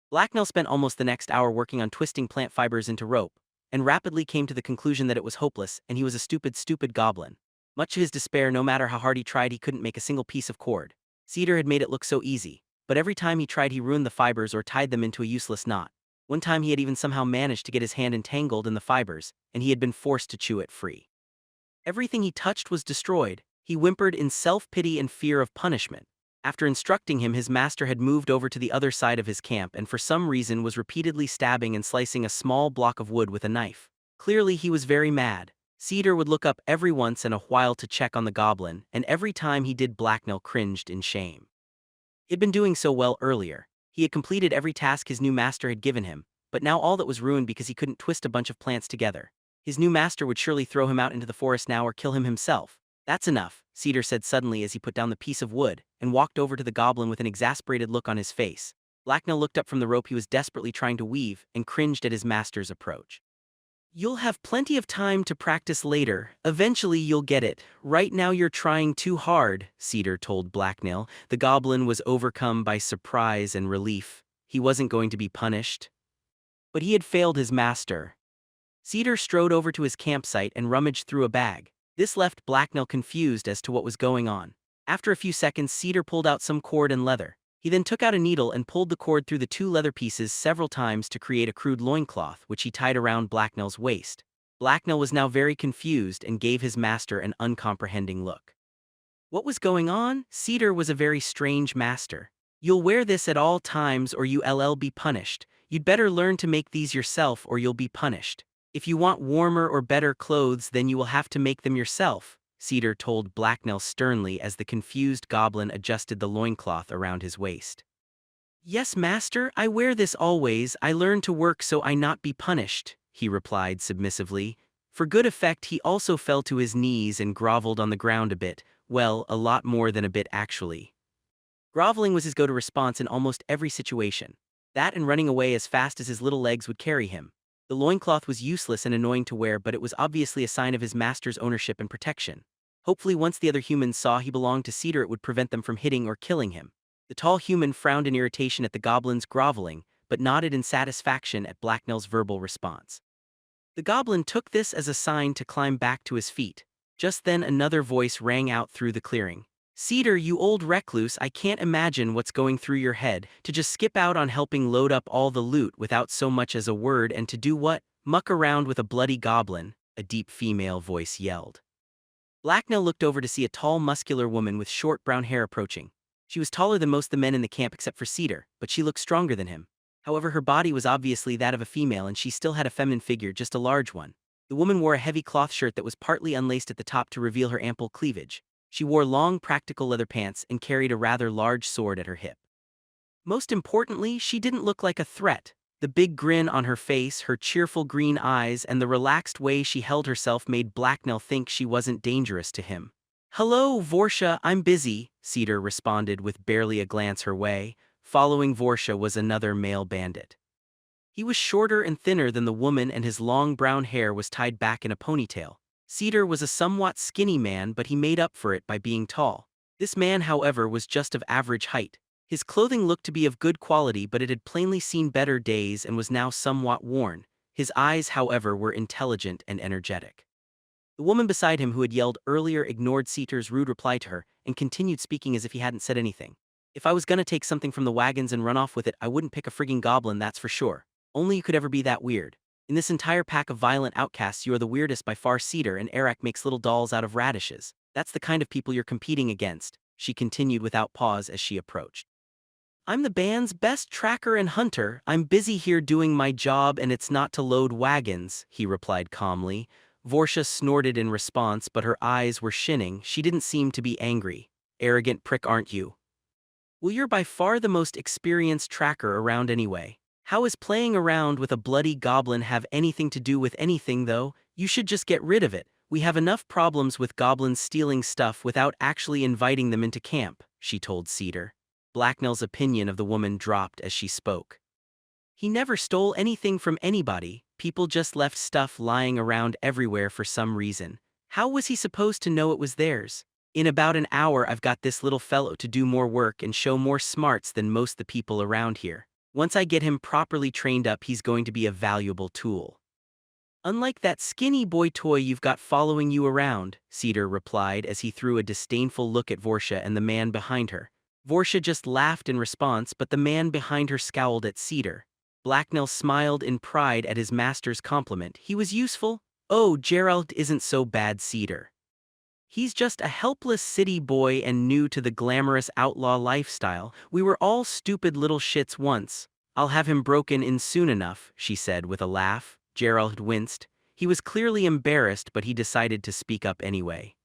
Blacknail spent almost the next hour working on twisting plant fibers into rope, and rapidly came to the conclusion that it was hopeless, and he was a stupid goblin. Much to his despair, no matter how hard he tried, he couldn't make a single piece of cord. Cedar had made it look so easy, but every time he tried he ruined the fibers or tied them into a useless knot. One time he had even somehow managed to get his hand entangled in the fibers, and he had been forced to chew it free. Everything he touched was destroyed. He whimpered in self-pity and fear of punishment. After instructing him, his master had moved over to the other side of his camp and for some reason was repeatedly stabbing and slicing a small block of wood with a knife. Clearly he was very mad. Cedar would look up every once in a while to check on the goblin, and every time he did, Blacknail cringed in shame. He had been doing so well earlier. He had completed every task his new master had given him, but now all that was ruined because he couldn't twist a bunch of plants together. His new master would surely throw him out into the forest now or kill him himself. "That's enough," Cedar said suddenly as he put down the piece of wood and walked over to the goblin with an exasperated look on his face. Blacknail looked up from the rope he was desperately trying to weave and cringed at his master's approach. "You'll have plenty of time to practice later. Eventually you'll get it. Right now you're trying too hard," Cedar told Blacknail. The goblin was overcome by surprise and relief. He wasn't going to be punished, but he had failed his master. Cedar strode over to his campsite and rummaged through a bag. This left Blacknail confused as to what was going on. After a few seconds, Cedar pulled out some cord and leather. He then took out a needle and pulled the cord through the two leather pieces several times to create a crude loincloth, which he tied around Blacknail's waist. Blacknail was now very confused and gave his master an uncomprehending look. What was going on? Cedar was a very strange master. "You'll wear this at all times or you'll be punished. You'd better learn to make these yourself or you'll be punished. If you want warmer or better clothes, then you will have to make them yourself," Cedar told Blacknail sternly as the confused goblin adjusted the loincloth around his waist. "Yes, master, I wear this always. I learn to work so I not be punished," he replied submissively. For good effect, he also fell to his knees and groveled on the ground a bit. Well, a lot more than a bit, actually. Groveling was his go-to response in almost every situation. That and running away as fast as his little legs would carry him. The loincloth was useless and annoying to wear, but it was obviously a sign of his master's ownership and protection. Hopefully once the other humans saw he belonged to Cedar, it would prevent them from hitting or killing him. The tall human frowned in irritation at the goblin's groveling, but nodded in satisfaction at Blacknail's verbal response. The goblin took this as a sign to climb back to his feet. Just then another voice rang out through the clearing. "Cedar, you old recluse, I can't imagine what's going through your head, to just skip out on helping load up all the loot without so much as a word, and to do what? Muck around with a bloody goblin," a deep female voice yelled. Blacknail looked over to see a tall, muscular woman with short brown hair approaching. She was taller than most of the men in the camp except for Cedar, but she looked stronger than him. However, her body was obviously that of a female and she still had a feminine figure, just a large one. The woman wore a heavy cloth shirt that was partly unlaced at the top to reveal her ample cleavage. She wore long, practical leather pants and carried a rather large sword at her hip. Most importantly, she didn't look like a threat. The big grin on her face, her cheerful green eyes, and the relaxed way she held herself made Blacknail think she wasn't dangerous to him. "Hello, Vorsha, I'm busy," Cedar responded with barely a glance her way. Following Vorsha was another male bandit. He was shorter and thinner than the woman and his long brown hair was tied back in a ponytail. Cedar was a somewhat skinny man, but he made up for it by being tall. This man, however, was just of average height. His clothing looked to be of good quality, but it had plainly seen better days and was now somewhat worn. His eyes, however, were intelligent and energetic. The woman beside him, who had yelled earlier, ignored Cedar's rude reply to her and continued speaking as if he hadn't said anything. "If I was gonna take something from the wagons and run off with it, I wouldn't pick a frigging goblin, that's for sure. Only you could ever be that weird. In this entire pack of violent outcasts, you are the weirdest by far. Cedar and Eric makes little dolls out of radishes. That's the kind of people you're competing against," she continued without pause as she approached. "I'm the band's best tracker and hunter. I'm busy here doing my job and it's not to load wagons," he replied calmly. Vorsha snorted in response, but her eyes were shining. She didn't seem to be angry. "Arrogant prick, aren't you? Well, you're by far the most experienced tracker around anyway. How is playing around with a bloody goblin have anything to do with anything, though? You should just get rid of it. We have enough problems with goblins stealing stuff without actually inviting them into camp, she told Cedar. Blacknell's opinion of the woman dropped as she spoke. He never stole anything from anybody, people just left stuff lying around everywhere for some reason. How was he supposed to know it was theirs? In about an hour I've got this little fellow to do more work and show more smarts than most the people around here. Once I get him properly trained up, he's going to be a valuable tool. Unlike that skinny boy toy you've got following you around, Cedar replied as he threw a disdainful look at Vorsha and the man behind her. Vorsha just laughed in response, but the man behind her scowled at Cedar. Blacknell smiled in pride at his master's compliment. He was useful? Oh, Gerald isn't so bad, Cedar. He's just a helpless city boy and new to the glamorous outlaw lifestyle. We were all stupid little shits once. I'll have him broken in soon enough, she said with a laugh. Gerald winced. He was clearly embarrassed, but he decided to speak up anyway.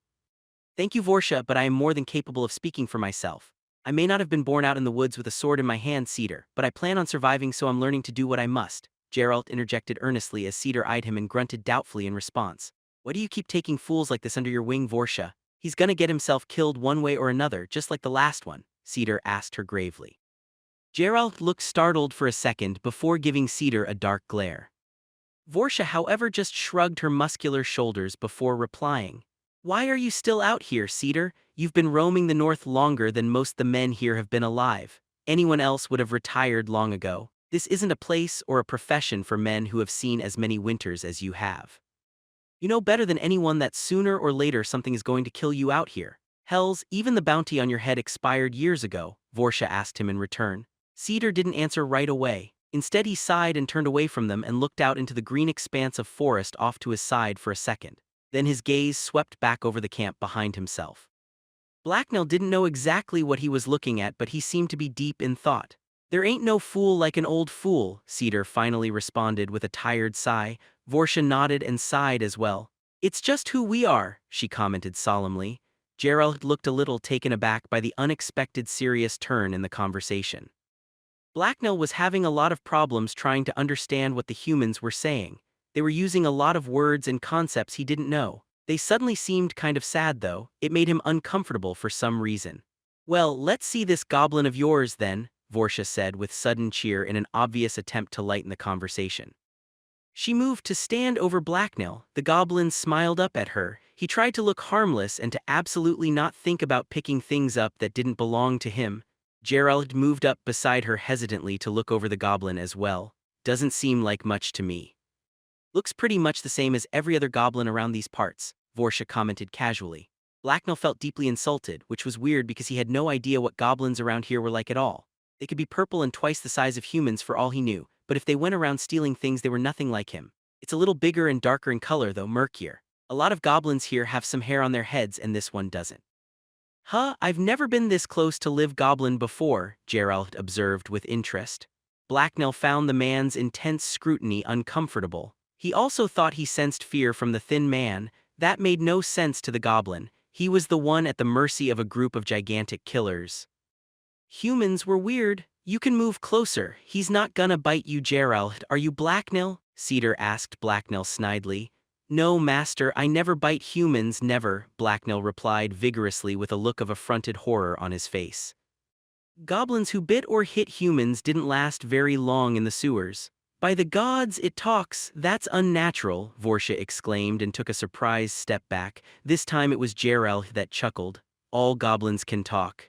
Thank you, Vorsha, but I am more than capable of speaking for myself. I may not have been born out in the woods with a sword in my hand, Cedar, but I plan on surviving, so I'm learning to do what I must, Gerald interjected earnestly as Cedar eyed him and grunted doubtfully in response. Why do you keep taking fools like this under your wing, Vorsha? He's gonna get himself killed one way or another, just like the last one, Cedar asked her gravely. Gerald looked startled for a second before giving Cedar a dark glare. Vorsha, however, just shrugged her muscular shoulders before replying. Why are you still out here, Cedar? You've been roaming the north longer than most the men here have been alive. Anyone else would have retired long ago. This isn't a place or a profession for men who have seen as many winters as you have. You know better than anyone that sooner or later something is going to kill you out here. Hells, even the bounty on your head expired years ago, Vorsha asked him in return. Cedar didn't answer right away. Instead, he sighed and turned away from them and looked out into the green expanse of forest off to his side for a second. Then his gaze swept back over the camp behind himself. Blacknell didn't know exactly what he was looking at, but he seemed to be deep in thought. There ain't no fool like an old fool, Cedar finally responded with a tired sigh. Vorsha nodded and sighed as well. It's just who we are, she commented solemnly. Gerald looked a little taken aback by the unexpected serious turn in the conversation. Blacknell was having a lot of problems trying to understand what the humans were saying. They were using a lot of words and concepts he didn't know. They suddenly seemed kind of sad, though. It made him uncomfortable for some reason. Well, let's see this goblin of yours then, Vorsha said with sudden cheer in an obvious attempt to lighten the conversation. She moved to stand over Blacknell. The goblin smiled up at her. He tried to look harmless and to absolutely not think about picking things up that didn't belong to him. Gerald moved up beside her hesitantly to look over the goblin as well. Doesn't seem like much to me. Looks pretty much the same as every other goblin around these parts, Vorsha commented casually. Blacknell felt deeply insulted, which was weird because he had no idea what goblins around here were like at all. They could be purple and twice the size of humans for all he knew, but if they went around stealing things, they were nothing like him. It's a little bigger and darker in color, though murkier. A lot of goblins here have some hair on their heads and this one doesn't. Huh, I've never been this close to live goblin before, Gerald observed with interest. Blacknell found the man's intense scrutiny uncomfortable. He also thought he sensed fear from the thin man. That made no sense to the goblin. He was the one at the mercy of a group of gigantic killers. Humans were weird. You can move closer. He's not gonna bite you, Gerald. Are you Blacknell? Cedar asked Blacknell snidely. No, master, I never bite humans, never, Blacknell replied vigorously with a look of affronted horror on his face. Goblins who bit or hit humans didn't last very long in the sewers. By the gods, it talks. That's unnatural, Vorsha exclaimed and took a surprised step back. This time it was Gerald that chuckled. All goblins can talk.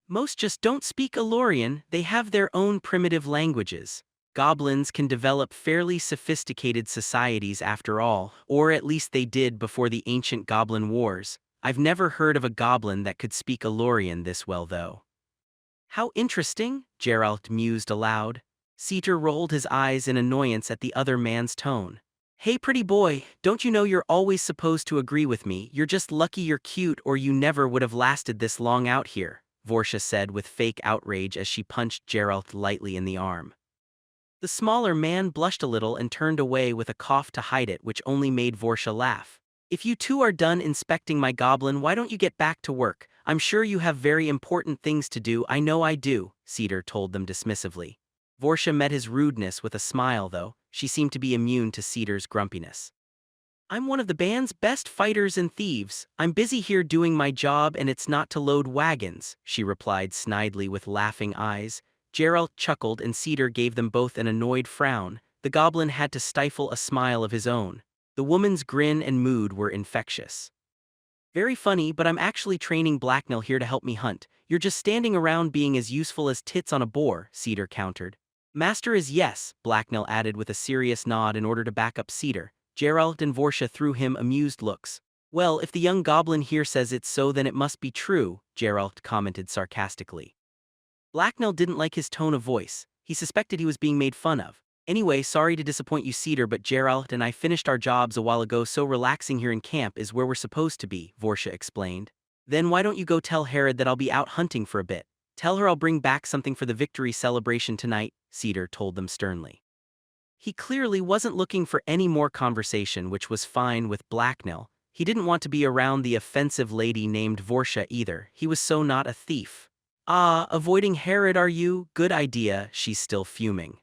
Most just don't speak Elorian. They have their own primitive languages. Goblins can develop fairly sophisticated societies after all, or at least they did before the ancient goblin wars. I've never heard of a goblin that could speak Elorian this well, though. How interesting, Gerald mused aloud. Cedar rolled his eyes in annoyance at the other man's tone. Hey pretty boy, don't you know you're always supposed to agree with me? You're just lucky you're cute or you never would have lasted this long out here, Vorsha said with fake outrage as she punched Gerald lightly in the arm. The smaller man blushed a little and turned away with a cough to hide it, which only made Vorsha laugh. If you two are done inspecting my goblin, why don't you get back to work? I'm sure you have very important things to do. I know I do, Cedar told them dismissively. Vorsha met his rudeness with a smile, though. She seemed to be immune to Cedar's grumpiness. I'm one of the band's best fighters and thieves. I'm busy here doing my job and it's not to load wagons, she replied snidely with laughing eyes. Geralt chuckled and Cedar gave them both an annoyed frown. The goblin had to stifle a smile of his own. The woman's grin and mood were infectious. Very funny, but I'm actually training Blacknell here to help me hunt. You're just standing around being as useful as tits on a boar, Cedar countered. Master is yes, Blacknell added with a serious nod in order to back up Cedar. Geralt and Vortia threw him amused looks. Well, if the young goblin here says it's so then it must be true, Geralt commented sarcastically. Blacknell didn't like his tone of voice. He suspected he was being made fun of. Anyway, sorry to disappoint you, Cedar, but Geralt and I finished our jobs a while ago, so relaxing here in camp is where we're supposed to be, Vortia explained. Then why don't you go tell Herod that I'll be out hunting for a bit? Tell her I'll bring back something for the victory celebration tonight, Cedar told them sternly. He clearly wasn't looking for any more conversation, which was fine with Blacknell. He didn't want to be around the offensive lady named Vortia either. He was so not a thief. Ah, avoiding Herod are you? Good idea, she's still fuming.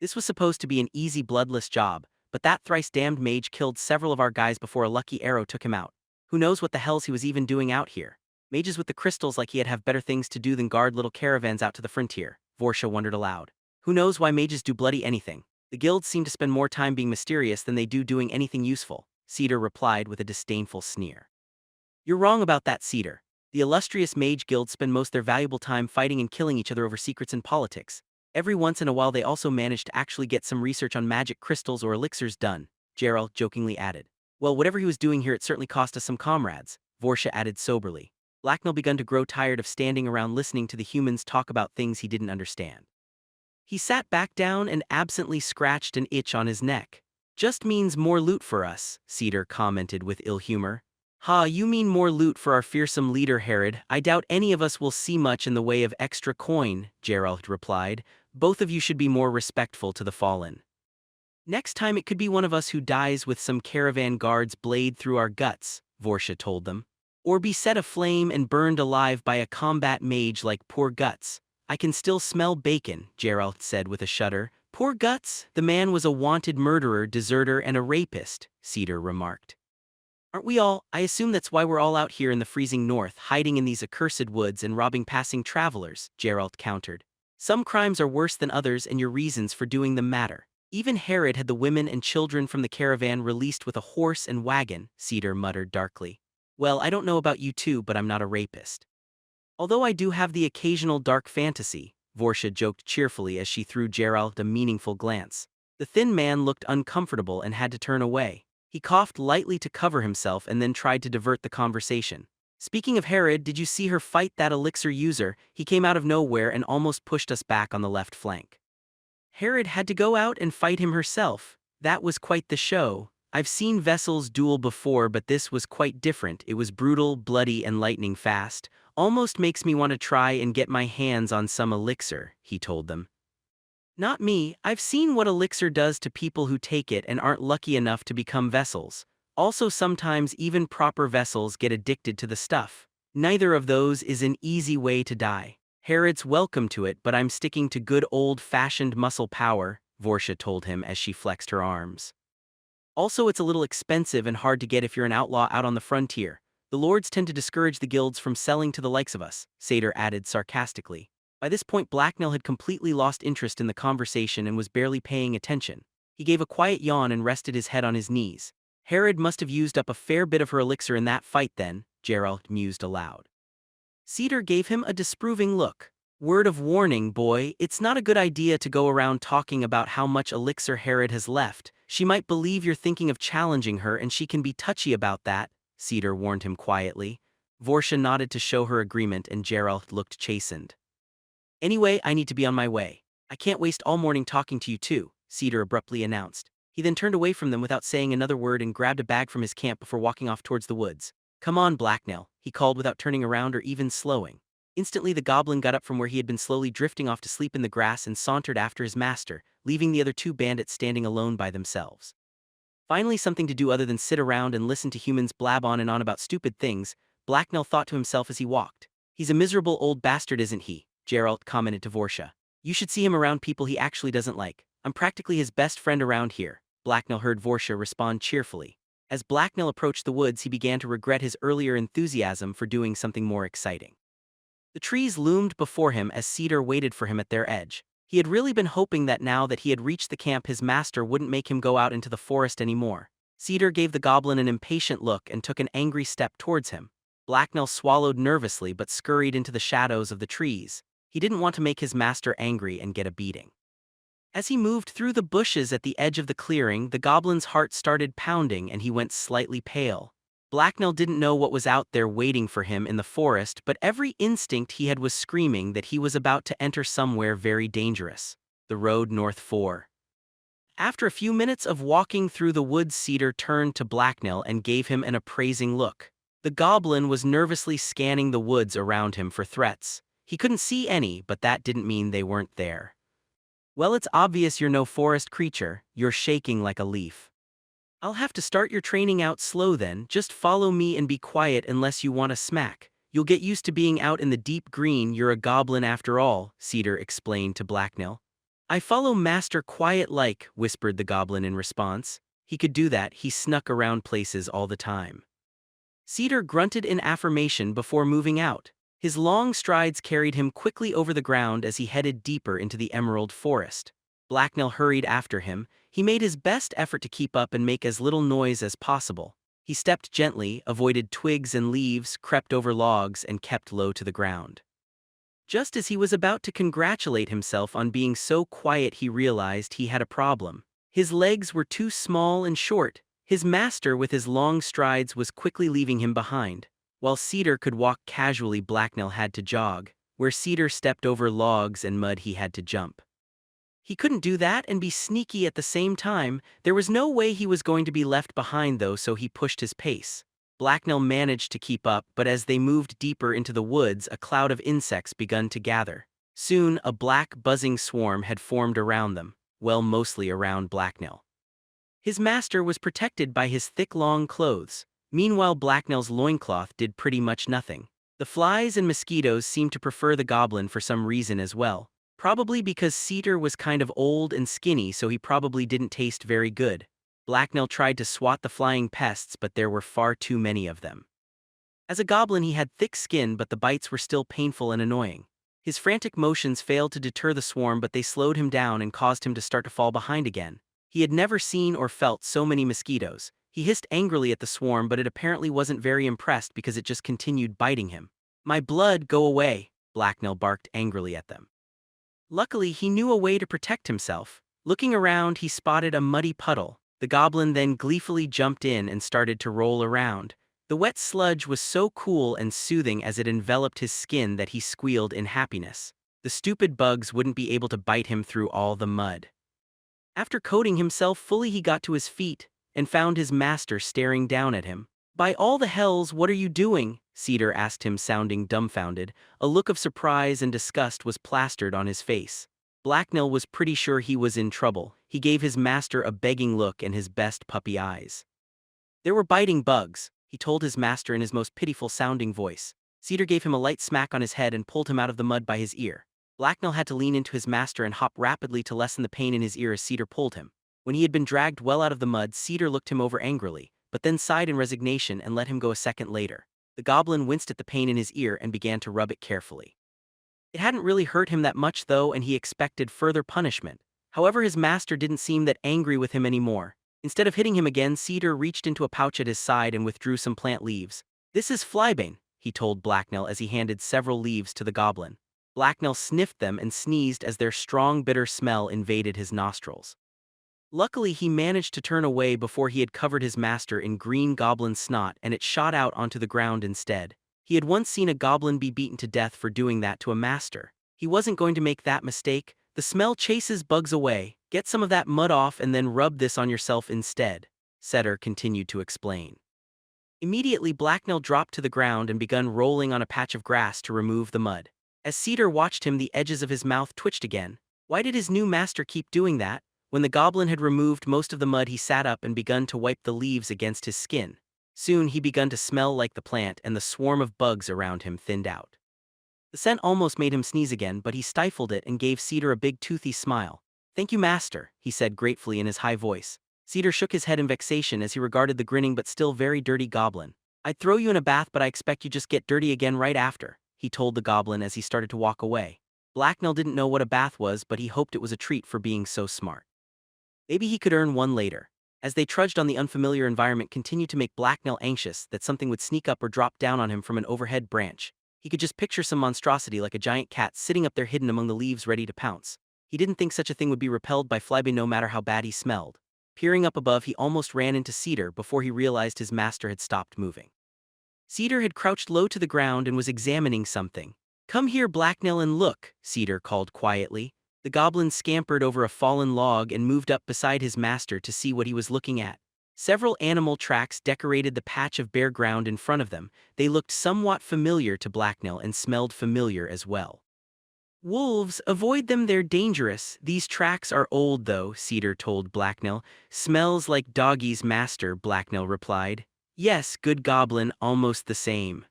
This was supposed to be an easy bloodless job, but that thrice-damned mage killed several of our guys before a lucky arrow took him out. Who knows what the hells he was even doing out here? Mages with the crystals like he'd have better things to do than guard little caravans out to the frontier, Vortia wondered aloud. Who knows why mages do bloody anything? The guilds seem to spend more time being mysterious than they do doing anything useful, Cedar replied with a disdainful sneer. You're wrong about that, Cedar. The illustrious mage guilds spend most their valuable time fighting and killing each other over secrets and politics. Every once in a while they also manage to actually get some research on magic crystals or elixirs done, Geralt jokingly added. Well, whatever he was doing here, it certainly cost us some comrades, Vortia added soberly. Blacknell begun to grow tired of standing around listening to the humans talk about things he didn't understand. He sat back down and absently scratched an itch on his neck. Just means more loot for us, Cedar commented with ill humor. Ha, you mean more loot for our fearsome leader Herod? I doubt any of us will see much in the way of extra coin, Geralt replied. Both of you should be more respectful to the fallen. Next time it could be one of us who dies with some caravan guard's blade through our guts, Vortia told them. Or be set aflame and burned alive by a combat mage like Poor Guts. I can still smell bacon, Geralt said with a shudder. Poor Guts? The man was a wanted murderer, deserter, and a rapist, Cedar remarked. Aren't we all? I assume that's why we're all out here in the freezing north, hiding in these accursed woods and robbing passing travelers, Geralt countered. Some crimes are worse than others and your reasons for doing them matter. Even Herod had the women and children from the caravan released with a horse and wagon, Cedar muttered darkly. Well, I don't know about you two, but I'm not a rapist. Although I do have the occasional dark fantasy, Vortia joked cheerfully as she threw Geralt a meaningful glance. The thin man looked uncomfortable and had to turn away. He coughed lightly to cover himself and then tried to divert the conversation. Speaking of Herod, did you see her fight that elixir user? He came out of nowhere and almost pushed us back on the left flank. Herod had to go out and fight him herself. That was quite the show. I've seen vessels duel before, but this was quite different. It was brutal, bloody, and lightning fast. Almost makes me want to try and get my hands on some elixir, he told them. Not me. I've seen what elixir does to people who take it and aren't lucky enough to become vessels. Also, sometimes even proper vessels get addicted to the stuff. Neither of those is an easy way to die. Herod's welcome to it, but I'm sticking to good old-fashioned muscle power, Vortia told him as she flexed her arms. Also, it's a little expensive and hard to get if you're an outlaw out on the frontier. The lords tend to discourage the guilds from selling to the likes of us, Cedar added sarcastically. By this point, Blacknell had completely lost interest in the conversation and was barely paying attention. He gave a quiet yawn and rested his head on his knees. Herod must have used up a fair bit of her elixir in that fight then, Geralt mused aloud. Cedar gave him a disapproving look. Word of warning, boy, it's not a good idea to go around talking about how much elixir Herod has left. She might believe you're thinking of challenging her and she can be touchy about that, Cedar warned him quietly. Vortia nodded to show her agreement and Geralt looked chastened. Anyway, I need to be on my way. I can't waste all morning talking to you two, Cedar abruptly announced. He then turned away from them without saying another word and grabbed a bag from his camp before walking off towards the woods. Come on, Blacknell, he called without turning around or even slowing. Instantly the goblin got up from where he had been slowly drifting off to sleep in the grass and sauntered after his master, leaving the other two bandits standing alone by themselves. Finally something to do other than sit around and listen to humans blab on and on about stupid things, Blacknell thought to himself as he walked. He's a miserable old bastard, isn't he? Geralt commented to Vortia. You should see him around people he actually doesn't like. I'm practically his best friend around here, Blacknell heard Vortia respond cheerfully. As Blacknell approached the woods, he began to regret his earlier enthusiasm for doing something more exciting. The trees loomed before him as Cedar waited for him at their edge. He had really been hoping that now that he had reached the camp, his master wouldn't make him go out into the forest anymore. Cedar gave the goblin an impatient look and took an angry step towards him. Blacknell swallowed nervously but scurried into the shadows of the trees. He didn't want to make his master angry and get a beating. As he moved through the bushes at the edge of the clearing, the goblin's heart started pounding and he went slightly pale. Blacknell didn't know what was out there waiting for him in the forest, but every instinct he had was screaming that he was about to enter somewhere very dangerous. The road north 4. After a few minutes of walking through the woods, Cedar turned to Blacknell and gave him an appraising look. The goblin was nervously scanning the woods around him for threats. He couldn't see any, but that didn't mean they weren't there. "Well, it's obvious you're no forest creature. You're shaking like a leaf. I'll have to start your training out slow then. Just follow me and be quiet unless you want a smack. You'll get used to being out in the deep green. You're a goblin after all," Cedar explained to Blacknell. "I follow master quiet like," whispered the goblin in response. He could do that. He snuck around places all the time. Cedar grunted in affirmation before moving out. His long strides carried him quickly over the ground as he headed deeper into the emerald forest. Blacknell hurried after him. He made his best effort to keep up and make as little noise as possible. He stepped gently, avoided twigs and leaves, crept over logs, and kept low to the ground. Just as he was about to congratulate himself on being so quiet, he realized he had a problem. His legs were too small and short. His master, with his long strides, was quickly leaving him behind. While Cedar could walk casually, Blacknell had to jog. Where Cedar stepped over logs and mud, he had to jump. He couldn't do that and be sneaky at the same time. There was no way he was going to be left behind though, so he pushed his pace. Blacknell managed to keep up, but as they moved deeper into the woods, a cloud of insects began to gather. Soon, a black, buzzing swarm had formed around them, well, mostly around Blacknell. His master was protected by his thick, long clothes. Meanwhile, Blacknell's loincloth did pretty much nothing. The flies and mosquitoes seemed to prefer the goblin for some reason as well. Probably because Cedar was kind of old and skinny, so he probably didn't taste very good. Blacknell tried to swat the flying pests, but there were far too many of them. As a goblin, he had thick skin, but the bites were still painful and annoying. His frantic motions failed to deter the swarm, but they slowed him down and caused him to start to fall behind again. He had never seen or felt so many mosquitoes. He hissed angrily at the swarm, but it apparently wasn't very impressed because it just continued biting him. "My blood, go away," Blacknell barked angrily at them. Luckily, he knew a way to protect himself. Looking around, he spotted a muddy puddle. The goblin then gleefully jumped in and started to roll around. The wet sludge was so cool and soothing as it enveloped his skin that he squealed in happiness. The stupid bugs wouldn't be able to bite him through all the mud. After coating himself fully, he got to his feet and found his master staring down at him. "By all the hells, what are you doing?" Cedar asked him, sounding dumbfounded. A look of surprise and disgust was plastered on his face. Blacknell was pretty sure he was in trouble. He gave his master a begging look and his best puppy eyes. "There were biting bugs," he told his master in his most pitiful-sounding voice. Cedar gave him a light smack on his head and pulled him out of the mud by his ear. Blacknell had to lean into his master and hop rapidly to lessen the pain in his ear as Cedar pulled him. When he had been dragged well out of the mud, Cedar looked him over angrily, but then sighed in resignation and let him go a second later. The goblin winced at the pain in his ear and began to rub it carefully. It hadn't really hurt him that much though, and he expected further punishment. However, his master didn't seem that angry with him anymore. Instead of hitting him again, Cedar reached into a pouch at his side and withdrew some plant leaves. "This is flybane," he told Blacknell as he handed several leaves to the goblin. Blacknell sniffed them and sneezed as their strong, bitter smell invaded his nostrils. Luckily, he managed to turn away before he had covered his master in green goblin snot, and it shot out onto the ground instead. He had once seen a goblin be beaten to death for doing that to a master. He wasn't going to make that mistake. "The smell chases bugs away. Get some of that mud off and then rub this on yourself instead," Cedar continued to explain. Immediately, Blacknell dropped to the ground and began rolling on a patch of grass to remove the mud. As Cedar watched him, the edges of his mouth twitched again. Why did his new master keep doing that? When the goblin had removed most of the mud, he sat up and began to wipe the leaves against his skin. Soon he began to smell like the plant, and the swarm of bugs around him thinned out. The scent almost made him sneeze again, but he stifled it and gave Cedar a big toothy smile. "Thank you, master," he said gratefully in his high voice. Cedar shook his head in vexation as he regarded the grinning but still very dirty goblin. "I'd throw you in a bath, but I expect you just get dirty again right after," he told the goblin as he started to walk away. Blacknell didn't know what a bath was, but he hoped it was a treat for being so smart. Maybe he could earn one later. As they trudged on, the unfamiliar environment continued to make Blacknell anxious that something would sneak up or drop down on him from an overhead branch. He could just picture some monstrosity like a giant cat sitting up there hidden among the leaves ready to pounce. He didn't think such a thing would be repelled by Flyby no matter how bad he smelled. Peering up above, he almost ran into Cedar before he realized his master had stopped moving. Cedar had crouched low to the ground and was examining something. "Come here, Blacknell, and look," Cedar called quietly. The goblin scampered over a fallen log and moved up beside his master to see what he was looking at. Several animal tracks decorated the patch of bare ground in front of them. They looked somewhat familiar to Blacknell and smelled familiar as well. "Wolves, avoid them, they're dangerous. These tracks are old though," Cedar told Blacknell. "Smells like doggy's master," Blacknell replied. "Yes, good goblin, almost the same."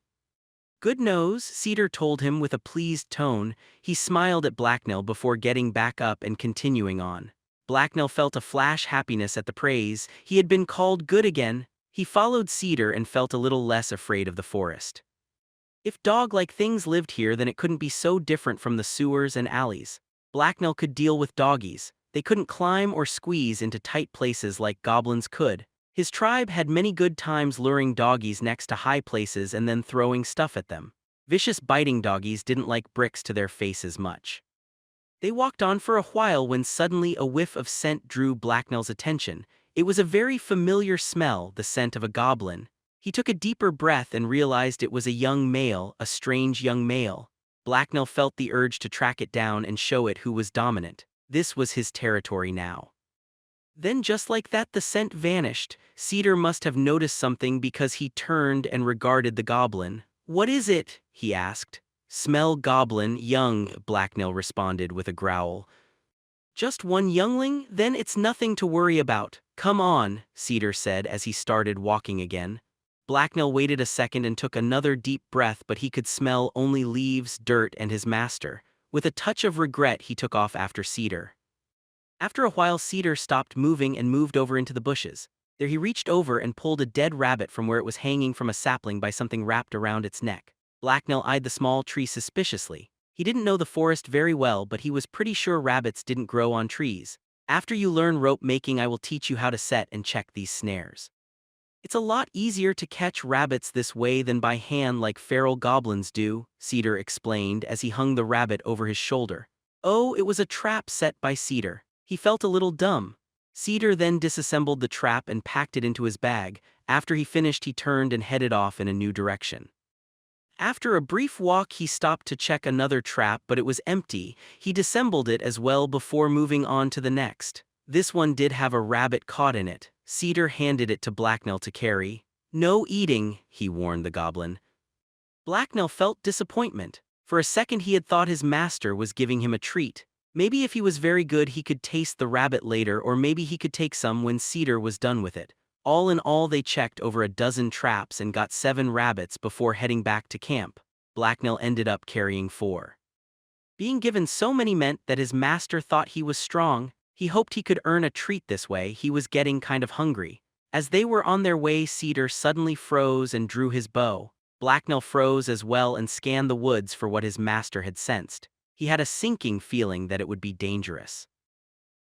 "Good nose," Cedar told him with a pleased tone. He smiled at Blacknell before getting back up and continuing on. Blacknell felt a flash happiness at the praise. He had been called good again. He followed Cedar and felt a little less afraid of the forest. If dog-like things lived here, then it couldn't be so different from the sewers and alleys. Blacknell could deal with doggies. They couldn't climb or squeeze into tight places like goblins could. His tribe had many good times luring doggies next to high places and then throwing stuff at them. Vicious biting doggies didn't like bricks to their faces much. They walked on for a while when suddenly a whiff of scent drew Blacknell's attention. It was a very familiar smell, the scent of a goblin. He took a deeper breath and realized it was a young male, a strange young male. Blacknell felt the urge to track it down and show it who was dominant. This was his territory now. Then just like that the scent vanished. Cedar must have noticed something because he turned and regarded the goblin. "What is it?" he asked. "Smell goblin, young," Blacknell responded with a growl. "Just one youngling? Then it's nothing to worry about. Come on," Cedar said as he started walking again. Blacknell waited a second and took another deep breath, but he could smell only leaves, dirt, and his master. With a touch of regret, he took off after Cedar. After a while, Cedar stopped moving and moved over into the bushes. There he reached over and pulled a dead rabbit from where it was hanging from a sapling by something wrapped around its neck. Blacknell eyed the small tree suspiciously. He didn't know the forest very well, but he was pretty sure rabbits didn't grow on trees. "After you learn rope making, I will teach you how to set and check these snares. It's a lot easier to catch rabbits this way than by hand like feral goblins do," Cedar explained as he hung the rabbit over his shoulder. Oh, it was a trap set by Cedar. He felt a little dumb. Cedar then disassembled the trap and packed it into his bag. After he finished, he turned and headed off in a new direction. After a brief walk, he stopped to check another trap, but it was empty. He disassembled it as well before moving on to the next. This one did have a rabbit caught in it. Cedar handed it to Blacknell to carry. "No eating," he warned the goblin. Blacknell felt disappointment. For a second he had thought his master was giving him a treat. Maybe if he was very good he could taste the rabbit later, or maybe he could take some when Cedar was done with it. All in all, they checked over a dozen traps and got 7 rabbits before heading back to camp. Blacknell ended up carrying 4. Being given so many meant that his master thought he was strong. He hoped he could earn a treat this way. He was getting kind of hungry. As they were on their way, Cedar suddenly froze and drew his bow. Blacknell froze as well and scanned the woods for what his master had sensed. He had a sinking feeling that it would be dangerous.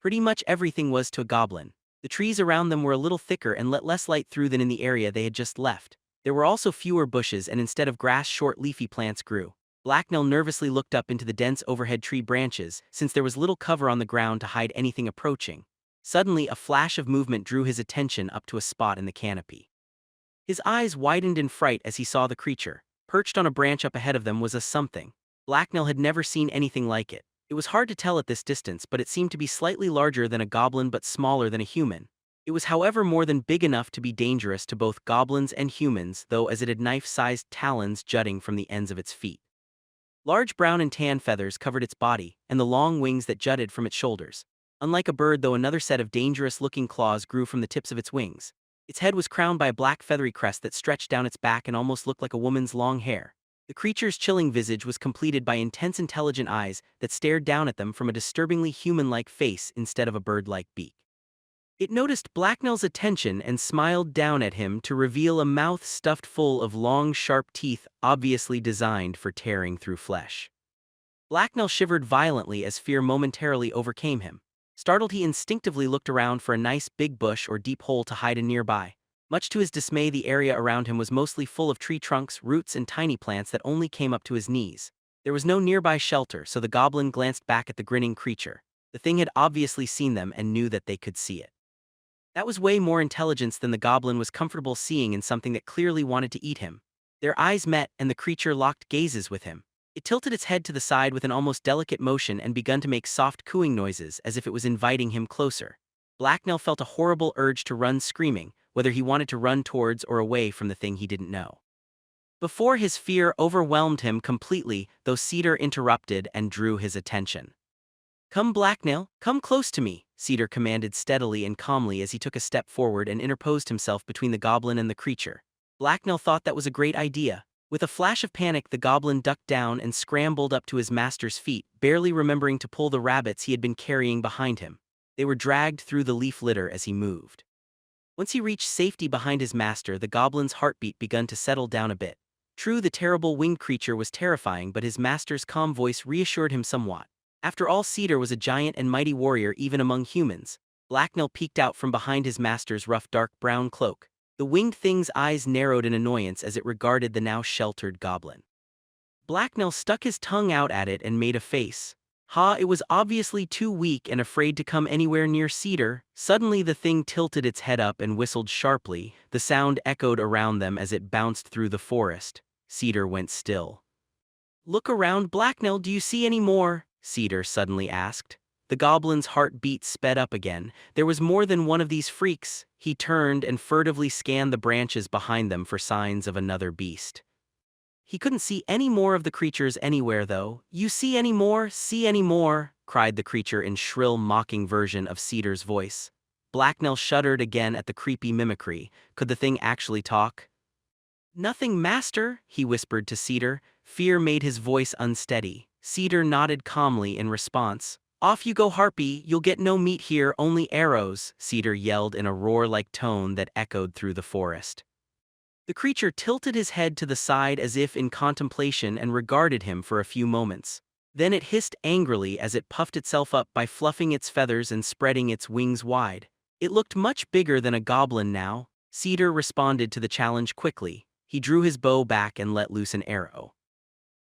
Pretty much everything was to a goblin. The trees around them were a little thicker and let less light through than in the area they had just left. There were also fewer bushes, and instead of grass, short leafy plants grew. Blacknell nervously looked up into the dense overhead tree branches, since there was little cover on the ground to hide anything approaching. Suddenly, a flash of movement drew his attention up to a spot in the canopy. His eyes widened in fright as he saw the creature. Perched on a branch up ahead of them was a something. Blacknell had never seen anything like it. It was hard to tell at this distance, but it seemed to be slightly larger than a goblin but smaller than a human. It was, however, more than big enough to be dangerous to both goblins and humans, though, as it had knife-sized talons jutting from the ends of its feet. Large brown and tan feathers covered its body, and the long wings that jutted from its shoulders. Unlike a bird, though, another set of dangerous-looking claws grew from the tips of its wings. Its head was crowned by a black feathery crest that stretched down its back and almost looked like a woman's long hair. The creature's chilling visage was completed by intense, intelligent eyes that stared down at them from a disturbingly human-like face instead of a bird-like beak. It noticed Blacknell's attention and smiled down at him to reveal a mouth stuffed full of long, sharp teeth obviously designed for tearing through flesh. Blacknell shivered violently as fear momentarily overcame him. Startled, he instinctively looked around for a nice big bush or deep hole to hide in nearby. Much to his dismay, the area around him was mostly full of tree trunks, roots, and tiny plants that only came up to his knees. There was no nearby shelter, so the goblin glanced back at the grinning creature. The thing had obviously seen them and knew that they could see it. That was way more intelligence than the goblin was comfortable seeing in something that clearly wanted to eat him. Their eyes met, and the creature locked gazes with him. It tilted its head to the side with an almost delicate motion and begun to make soft cooing noises as if it was inviting him closer. Blacknell felt a horrible urge to run, screaming, whether he wanted to run towards or away from the thing he didn't know. Before his fear overwhelmed him completely, though Cedar interrupted and drew his attention. "Come, Blacknell, come close to me," Cedar commanded steadily and calmly as he took a step forward and interposed himself between the goblin and the creature. Blacknell thought that was a great idea. With a flash of panic, the goblin ducked down and scrambled up to his master's feet, barely remembering to pull the rabbits he had been carrying behind him. They were dragged through the leaf litter as he moved. Once he reached safety behind his master, the goblin's heartbeat began to settle down a bit. True, the terrible winged creature was terrifying, but his master's calm voice reassured him somewhat. After all, Cedar was a giant and mighty warrior even among humans. Blacknell peeked out from behind his master's rough dark brown cloak. The winged thing's eyes narrowed in annoyance as it regarded the now sheltered goblin. Blacknell stuck his tongue out at it and made a face. It was obviously too weak and afraid to come anywhere near Cedar. Suddenly the thing tilted its head up and whistled sharply. The sound echoed around them as it bounced through the forest. Cedar went still. "Look around, Blacknell, do you see any more?" Cedar suddenly asked. The goblin's heartbeat sped up again. There was more than one of these freaks. He turned and furtively scanned the branches behind them for signs of another beast. He couldn't see any more of the creatures anywhere, though. "You see any more? See any more?" cried the creature in shrill, mocking version of Cedar's voice. Blacknell shuddered again at the creepy mimicry. Could the thing actually talk? "Nothing, master," he whispered to Cedar. Fear made his voice unsteady. Cedar nodded calmly in response. "Off you go, Harpy, you'll get no meat here, only arrows," Cedar yelled in a roar-like tone that echoed through the forest. The creature tilted his head to the side as if in contemplation and regarded him for a few moments. Then it hissed angrily as it puffed itself up by fluffing its feathers and spreading its wings wide. It looked much bigger than a goblin now. Cedar responded to the challenge quickly. He drew his bow back and let loose an arrow.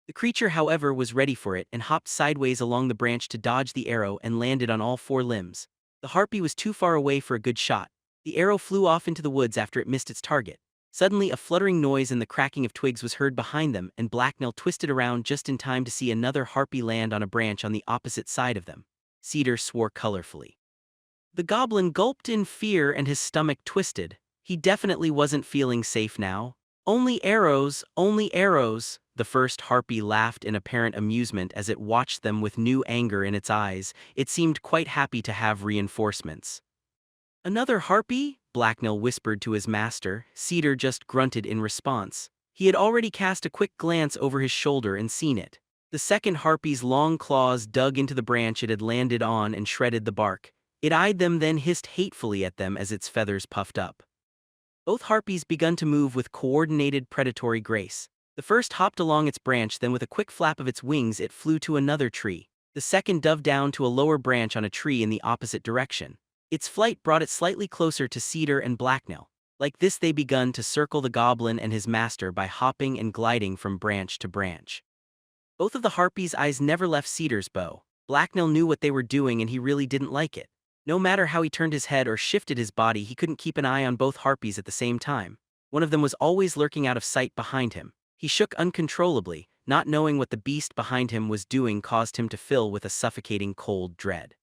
The creature, however, was ready for it and hopped sideways along the branch to dodge the arrow and landed on all four limbs. The harpy was too far away for a good shot. The arrow flew off into the woods after it missed its target. Suddenly, a fluttering noise and the cracking of twigs was heard behind them, and Blacknell twisted around just in time to see another harpy land on a branch on the opposite side of them. Cedar swore colorfully. The goblin gulped in fear and his stomach twisted. He definitely wasn't feeling safe now. Only arrows, the first harpy laughed in apparent amusement as it watched them with new anger in its eyes. It seemed quite happy to have reinforcements. "Another harpy?" Blacknell whispered to his master. Cedar just grunted in response. He had already cast a quick glance over his shoulder and seen it. The second harpy's long claws dug into the branch it had landed on and shredded the bark. It eyed them, then hissed hatefully at them as its feathers puffed up. Both harpies began to move with coordinated predatory grace. The first hopped along its branch, then with a quick flap of its wings it flew to another tree. The second dove down to a lower branch on a tree in the opposite direction. Its flight brought it slightly closer to Cedar and Blacknell. Like this, they begun to circle the goblin and his master by hopping and gliding from branch to branch. Both of the harpies' eyes never left Cedar's bow. Blacknell knew what they were doing and he really didn't like it. No matter how he turned his head or shifted his body, he couldn't keep an eye on both harpies at the same time. One of them was always lurking out of sight behind him. He shook uncontrollably. Not knowing what the beast behind him was doing caused him to fill with a suffocating cold dread.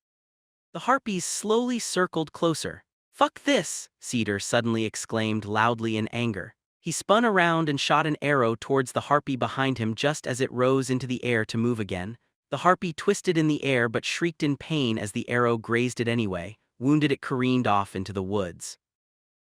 The harpies slowly circled closer. "Fuck this!" Cedar suddenly exclaimed loudly in anger. He spun around and shot an arrow towards the harpy behind him just as it rose into the air to move again. The harpy twisted in the air but shrieked in pain as the arrow grazed it anyway. Wounded, it careened off into the woods.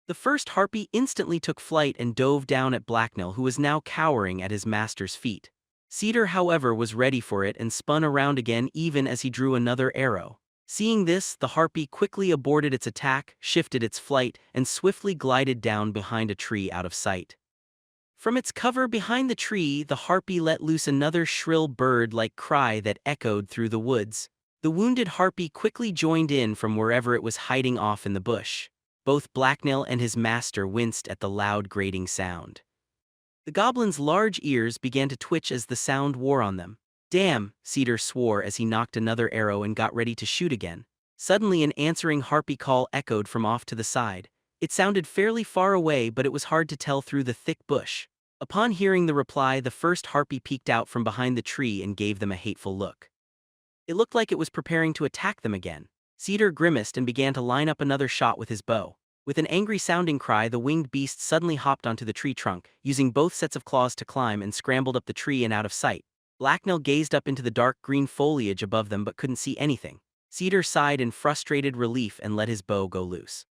The first harpy instantly took flight and dove down at Blacknell, who was now cowering at his master's feet. Cedar, however, was ready for it and spun around again even as he drew another arrow. Seeing this, the harpy quickly aborted its attack, shifted its flight, and swiftly glided down behind a tree out of sight. From its cover behind the tree, the harpy let loose another shrill bird-like cry that echoed through the woods. The wounded harpy quickly joined in from wherever it was hiding off in the bush. Both Blacknail and his master winced at the loud grating sound. The goblin's large ears began to twitch as the sound wore on them. "Damn," Cedar swore as he knocked another arrow and got ready to shoot again. Suddenly an answering harpy call echoed from off to the side. It sounded fairly far away, but it was hard to tell through the thick bush. Upon hearing the reply, the first harpy peeked out from behind the tree and gave them a hateful look. It looked like it was preparing to attack them again. Cedar grimaced and began to line up another shot with his bow. With an angry-sounding cry, the winged beast suddenly hopped onto the tree trunk, using both sets of claws to climb, and scrambled up the tree and out of sight. Blacknail gazed up into the dark green foliage above them but couldn't see anything. Cedar sighed in frustrated relief and let his bow go loose.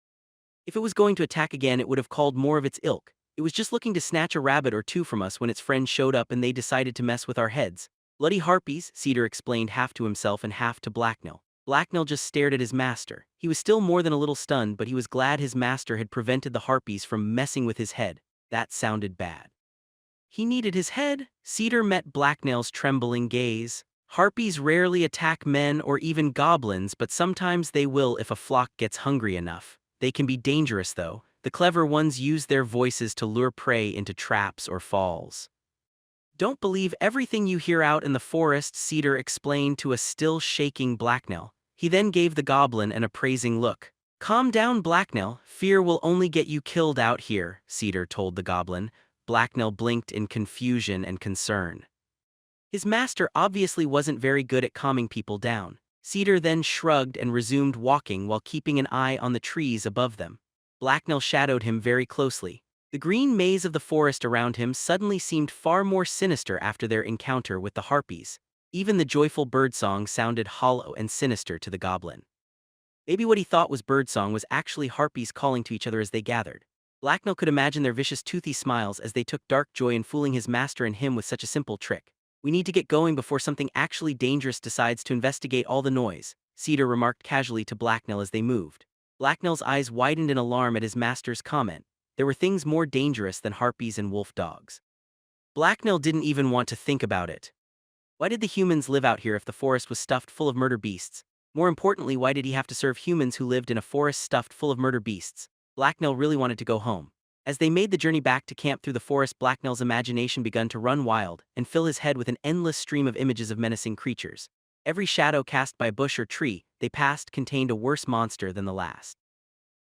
If it was going to attack again, it would have called more of its ilk. It was just looking to snatch a rabbit or two from us when its friends showed up and they decided to mess with our heads. "Bloody harpies," Cedar explained half to himself and half to Blacknail. Blacknail just stared at his master. He was still more than a little stunned, but he was glad his master had prevented the harpies from messing with his head. That sounded bad. He needed his head? Cedar met Blacknail's trembling gaze. "Harpies rarely attack men or even goblins, but sometimes they will if a flock gets hungry enough. They can be dangerous though. The clever ones use their voices to lure prey into traps or falls." "Don't believe everything you hear out in the forest," Cedar explained to a still shaking Blacknail. He then gave the goblin an appraising look. "Calm down, Blacknail. Fear will only get you killed out here," Cedar told the goblin. Blacknail blinked in confusion and concern. His master obviously wasn't very good at calming people down. Cedar then shrugged and resumed walking while keeping an eye on the trees above them. Blacknail shadowed him very closely. The green maze of the forest around him suddenly seemed far more sinister after their encounter with the harpies. Even the joyful birdsong sounded hollow and sinister to the goblin. Maybe what he thought was birdsong was actually harpies calling to each other as they gathered. Blacknail could imagine their vicious toothy smiles as they took dark joy in fooling his master and him with such a simple trick. "We need to get going before something actually dangerous decides to investigate all the noise," Cedar remarked casually to Blacknail as they moved. Blacknail's eyes widened in alarm at his master's comment. There were things more dangerous than harpies and wolf dogs. Blacknail didn't even want to think about it. Why did the humans live out here if the forest was stuffed full of murder beasts? More importantly, why did he have to serve humans who lived in a forest stuffed full of murder beasts? Blacknail really wanted to go home. As they made the journey back to camp through the forest, Blacknail's imagination began to run wild and fill his head with an endless stream of images of menacing creatures. Every shadow cast by bush or tree they passed contained a worse monster than the last.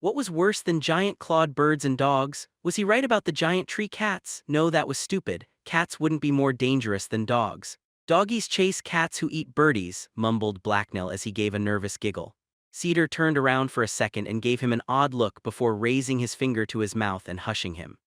What was worse than giant clawed birds and dogs? Was he right about the giant tree cats? No, that was stupid. Cats wouldn't be more dangerous than dogs. "Doggies chase cats who eat birdies," mumbled Blacknail as he gave a nervous giggle. Cedar turned around for a second and gave him an odd look before raising his finger to his mouth and hushing him.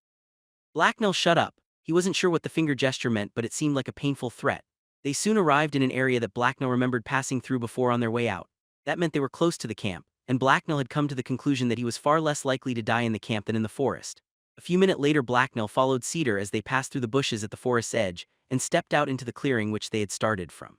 Blacknail shut up. He wasn't sure what the finger gesture meant, but it seemed like a painful threat. They soon arrived in an area that Blacknail remembered passing through before on their way out. That meant they were close to the camp, and Blacknail had come to the conclusion that he was far less likely to die in the camp than in the forest. A few minutes later, Blacknail followed Cedar as they passed through the bushes at the forest's edge and stepped out into the clearing which they had started from.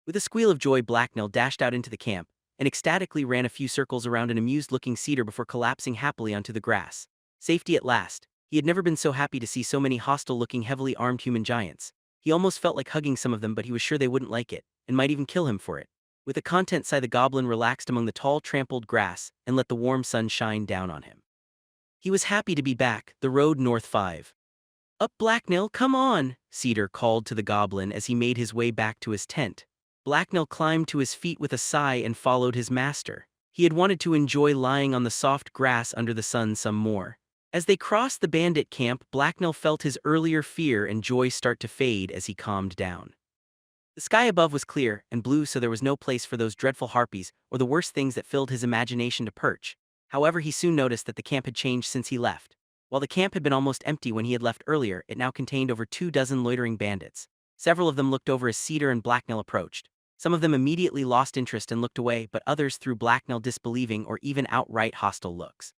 With a squeal of joy, Blacknail dashed out into the camp and ecstatically ran a few circles around an amused-looking Cedar before collapsing happily onto the grass. Safety at last. He had never been so happy to see so many hostile-looking, heavily armed human giants. He almost felt like hugging some of them, but he was sure they wouldn't like it, and might even kill him for it. With a content sigh, the goblin relaxed among the tall, trampled grass and let the warm sun shine down on him. He was happy to be back. The road north 5. "Up, Blacknail, come on," Cedar called to the goblin as he made his way back to his tent. Blacknail climbed to his feet with a sigh and followed his master. He had wanted to enjoy lying on the soft grass under the sun some more. As they crossed the bandit camp, Blacknail felt his earlier fear and joy start to fade as he calmed down. The sky above was clear and blue, so there was no place for those dreadful harpies or the worst things that filled his imagination to perch. However, he soon noticed that the camp had changed since he left. While the camp had been almost empty when he had left earlier, it now contained over 24 loitering bandits. Several of them looked over as Cedar and Blacknail approached. Some of them immediately lost interest and looked away, but others threw Blacknail disbelieving or even outright hostile looks.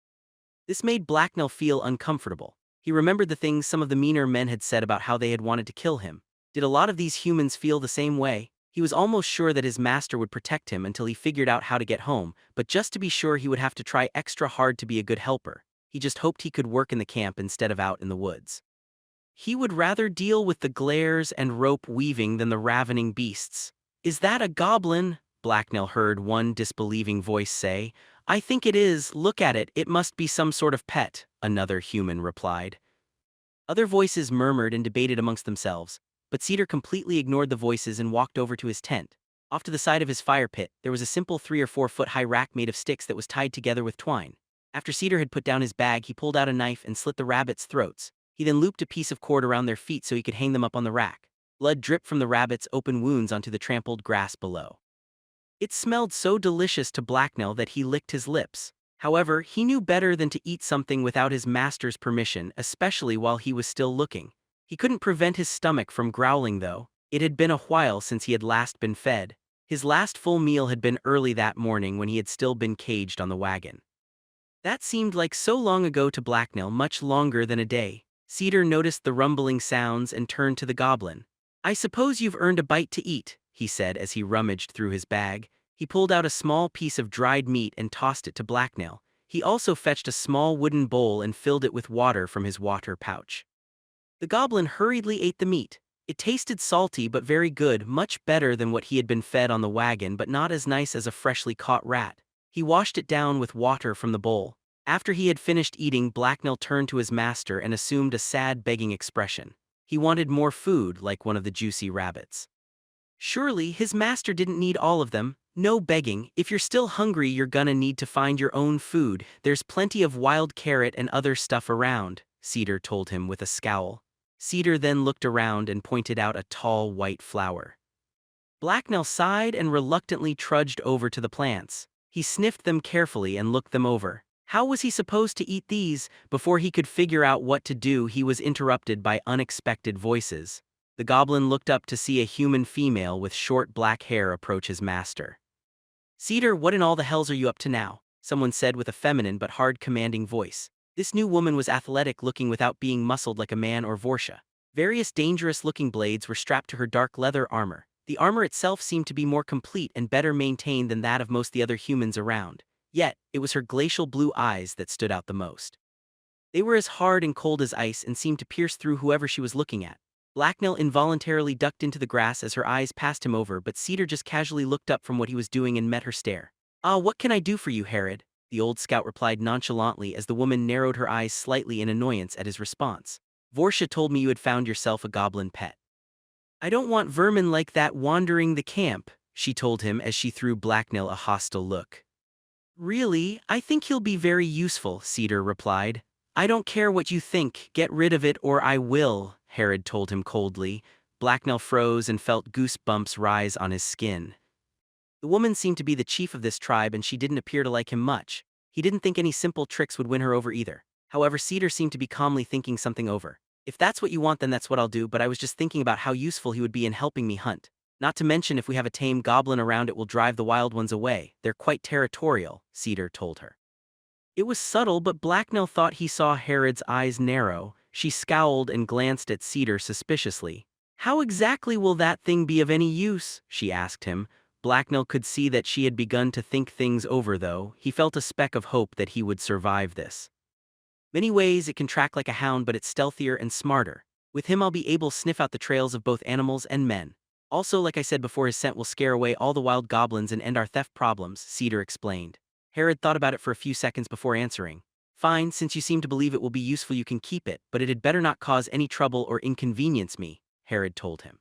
This made Blacknail feel uncomfortable. He remembered the things some of the meaner men had said about how they had wanted to kill him. Did a lot of these humans feel the same way? He was almost sure that his master would protect him until he figured out how to get home, but just to be sure he would have to try extra hard to be a good helper. He just hoped he could work in the camp instead of out in the woods. He would rather deal with the glares and rope weaving than the ravening beasts. "Is that a goblin?" Blacknell heard one disbelieving voice say. "I think it is, look at it, it must be some sort of pet," another human replied. Other voices murmured and debated amongst themselves, but Cedar completely ignored the voices and walked over to his tent. Off to the side of his fire pit, there was a simple 3 or 4 foot high rack made of sticks that was tied together with twine. After Cedar had put down his bag, he pulled out a knife and slit the rabbits' throats. He then looped a piece of cord around their feet so he could hang them up on the rack. Blood dripped from the rabbits' open wounds onto the trampled grass below. It smelled so delicious to Blacknell that he licked his lips. However, he knew better than to eat something without his master's permission, especially while he was still looking. He couldn't prevent his stomach from growling though. It had been a while since he had last been fed. His last full meal had been early that morning when he had still been caged on the wagon. That seemed like so long ago to Blacknell, much longer than a day. Cedar noticed the rumbling sounds and turned to the goblin. "I suppose you've earned a bite to eat," he said as he rummaged through his bag. He pulled out a small piece of dried meat and tossed it to Blacknell. He also fetched a small wooden bowl and filled it with water from his water pouch. The goblin hurriedly ate the meat. It tasted salty but very good, much better than what he had been fed on the wagon, but not as nice as a freshly caught rat. He washed it down with water from the bowl. After he had finished eating, Blacknell turned to his master and assumed a sad, begging expression. He wanted more food, like one of the juicy rabbits. Surely, his master didn't need all of them. "No begging, if you're still hungry you're gonna need to find your own food. There's plenty of wild carrot and other stuff around," Cedar told him with a scowl. Cedar then looked around and pointed out a tall white flower. Blacknell sighed and reluctantly trudged over to the plants. He sniffed them carefully and looked them over. How was he supposed to eat these? Before he could figure out what to do, he was interrupted by unexpected voices. The goblin looked up to see a human female with short black hair approach his master. "Cedar, what in all the hells are you up to now?" someone said with a feminine but hard commanding voice. This new woman was athletic looking without being muscled like a man or Vorsha. Various dangerous-looking blades were strapped to her dark leather armor. The armor itself seemed to be more complete and better maintained than that of most the other humans around. Yet, it was her glacial blue eyes that stood out the most. They were as hard and cold as ice and seemed to pierce through whoever she was looking at. Blacknell involuntarily ducked into the grass as her eyes passed him over, but Cedar just casually looked up from what he was doing and met her stare. "Ah, what can I do for you, Herod?" the old scout replied nonchalantly as the woman narrowed her eyes slightly in annoyance at his response. "Vorsha told me you had found yourself a goblin pet." "I don't want vermin like that wandering the camp," she told him as she threw Blacknell a hostile look. "Really, I think he'll be very useful," Cedar replied. "I don't care what you think, get rid of it or I will," Herod told him coldly. Blacknell froze and felt goosebumps rise on his skin. The woman seemed to be the chief of this tribe and she didn't appear to like him much. He didn't think any simple tricks would win her over either. However, Cedar seemed to be calmly thinking something over. "If that's what you want, then that's what I'll do, but I was just thinking about how useful he would be in helping me hunt. Not to mention if we have a tame goblin around it will drive the wild ones away. They're quite territorial," Cedar told her. It was subtle, but Blacknell thought he saw Herod's eyes narrow. She scowled and glanced at Cedar suspiciously. "How exactly will that thing be of any use?" she asked him. Blacknell could see that she had begun to think things over though. He felt a speck of hope that he would survive this. "Many ways it can track like a hound, but it's stealthier and smarter. With him I'll be able to sniff out the trails of both animals and men. Also, like I said before, his scent will scare away all the wild goblins and end our theft problems," Cedar explained. Herod thought about it for a few seconds before answering. "Fine, since you seem to believe it will be useful you can keep it, but it had better not cause any trouble or inconvenience me," Herod told him.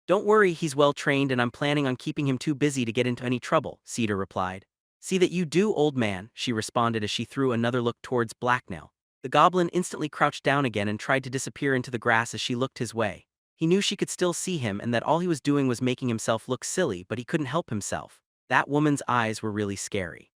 "Don't worry, he's well trained and I'm planning on keeping him too busy to get into any trouble," Cedar replied. "See that you do, old man," she responded as she threw another look towards Blacknell. The goblin instantly crouched down again and tried to disappear into the grass as she looked his way. He knew she could still see him and that all he was doing was making himself look silly, but he couldn't help himself. That woman's eyes were really scary.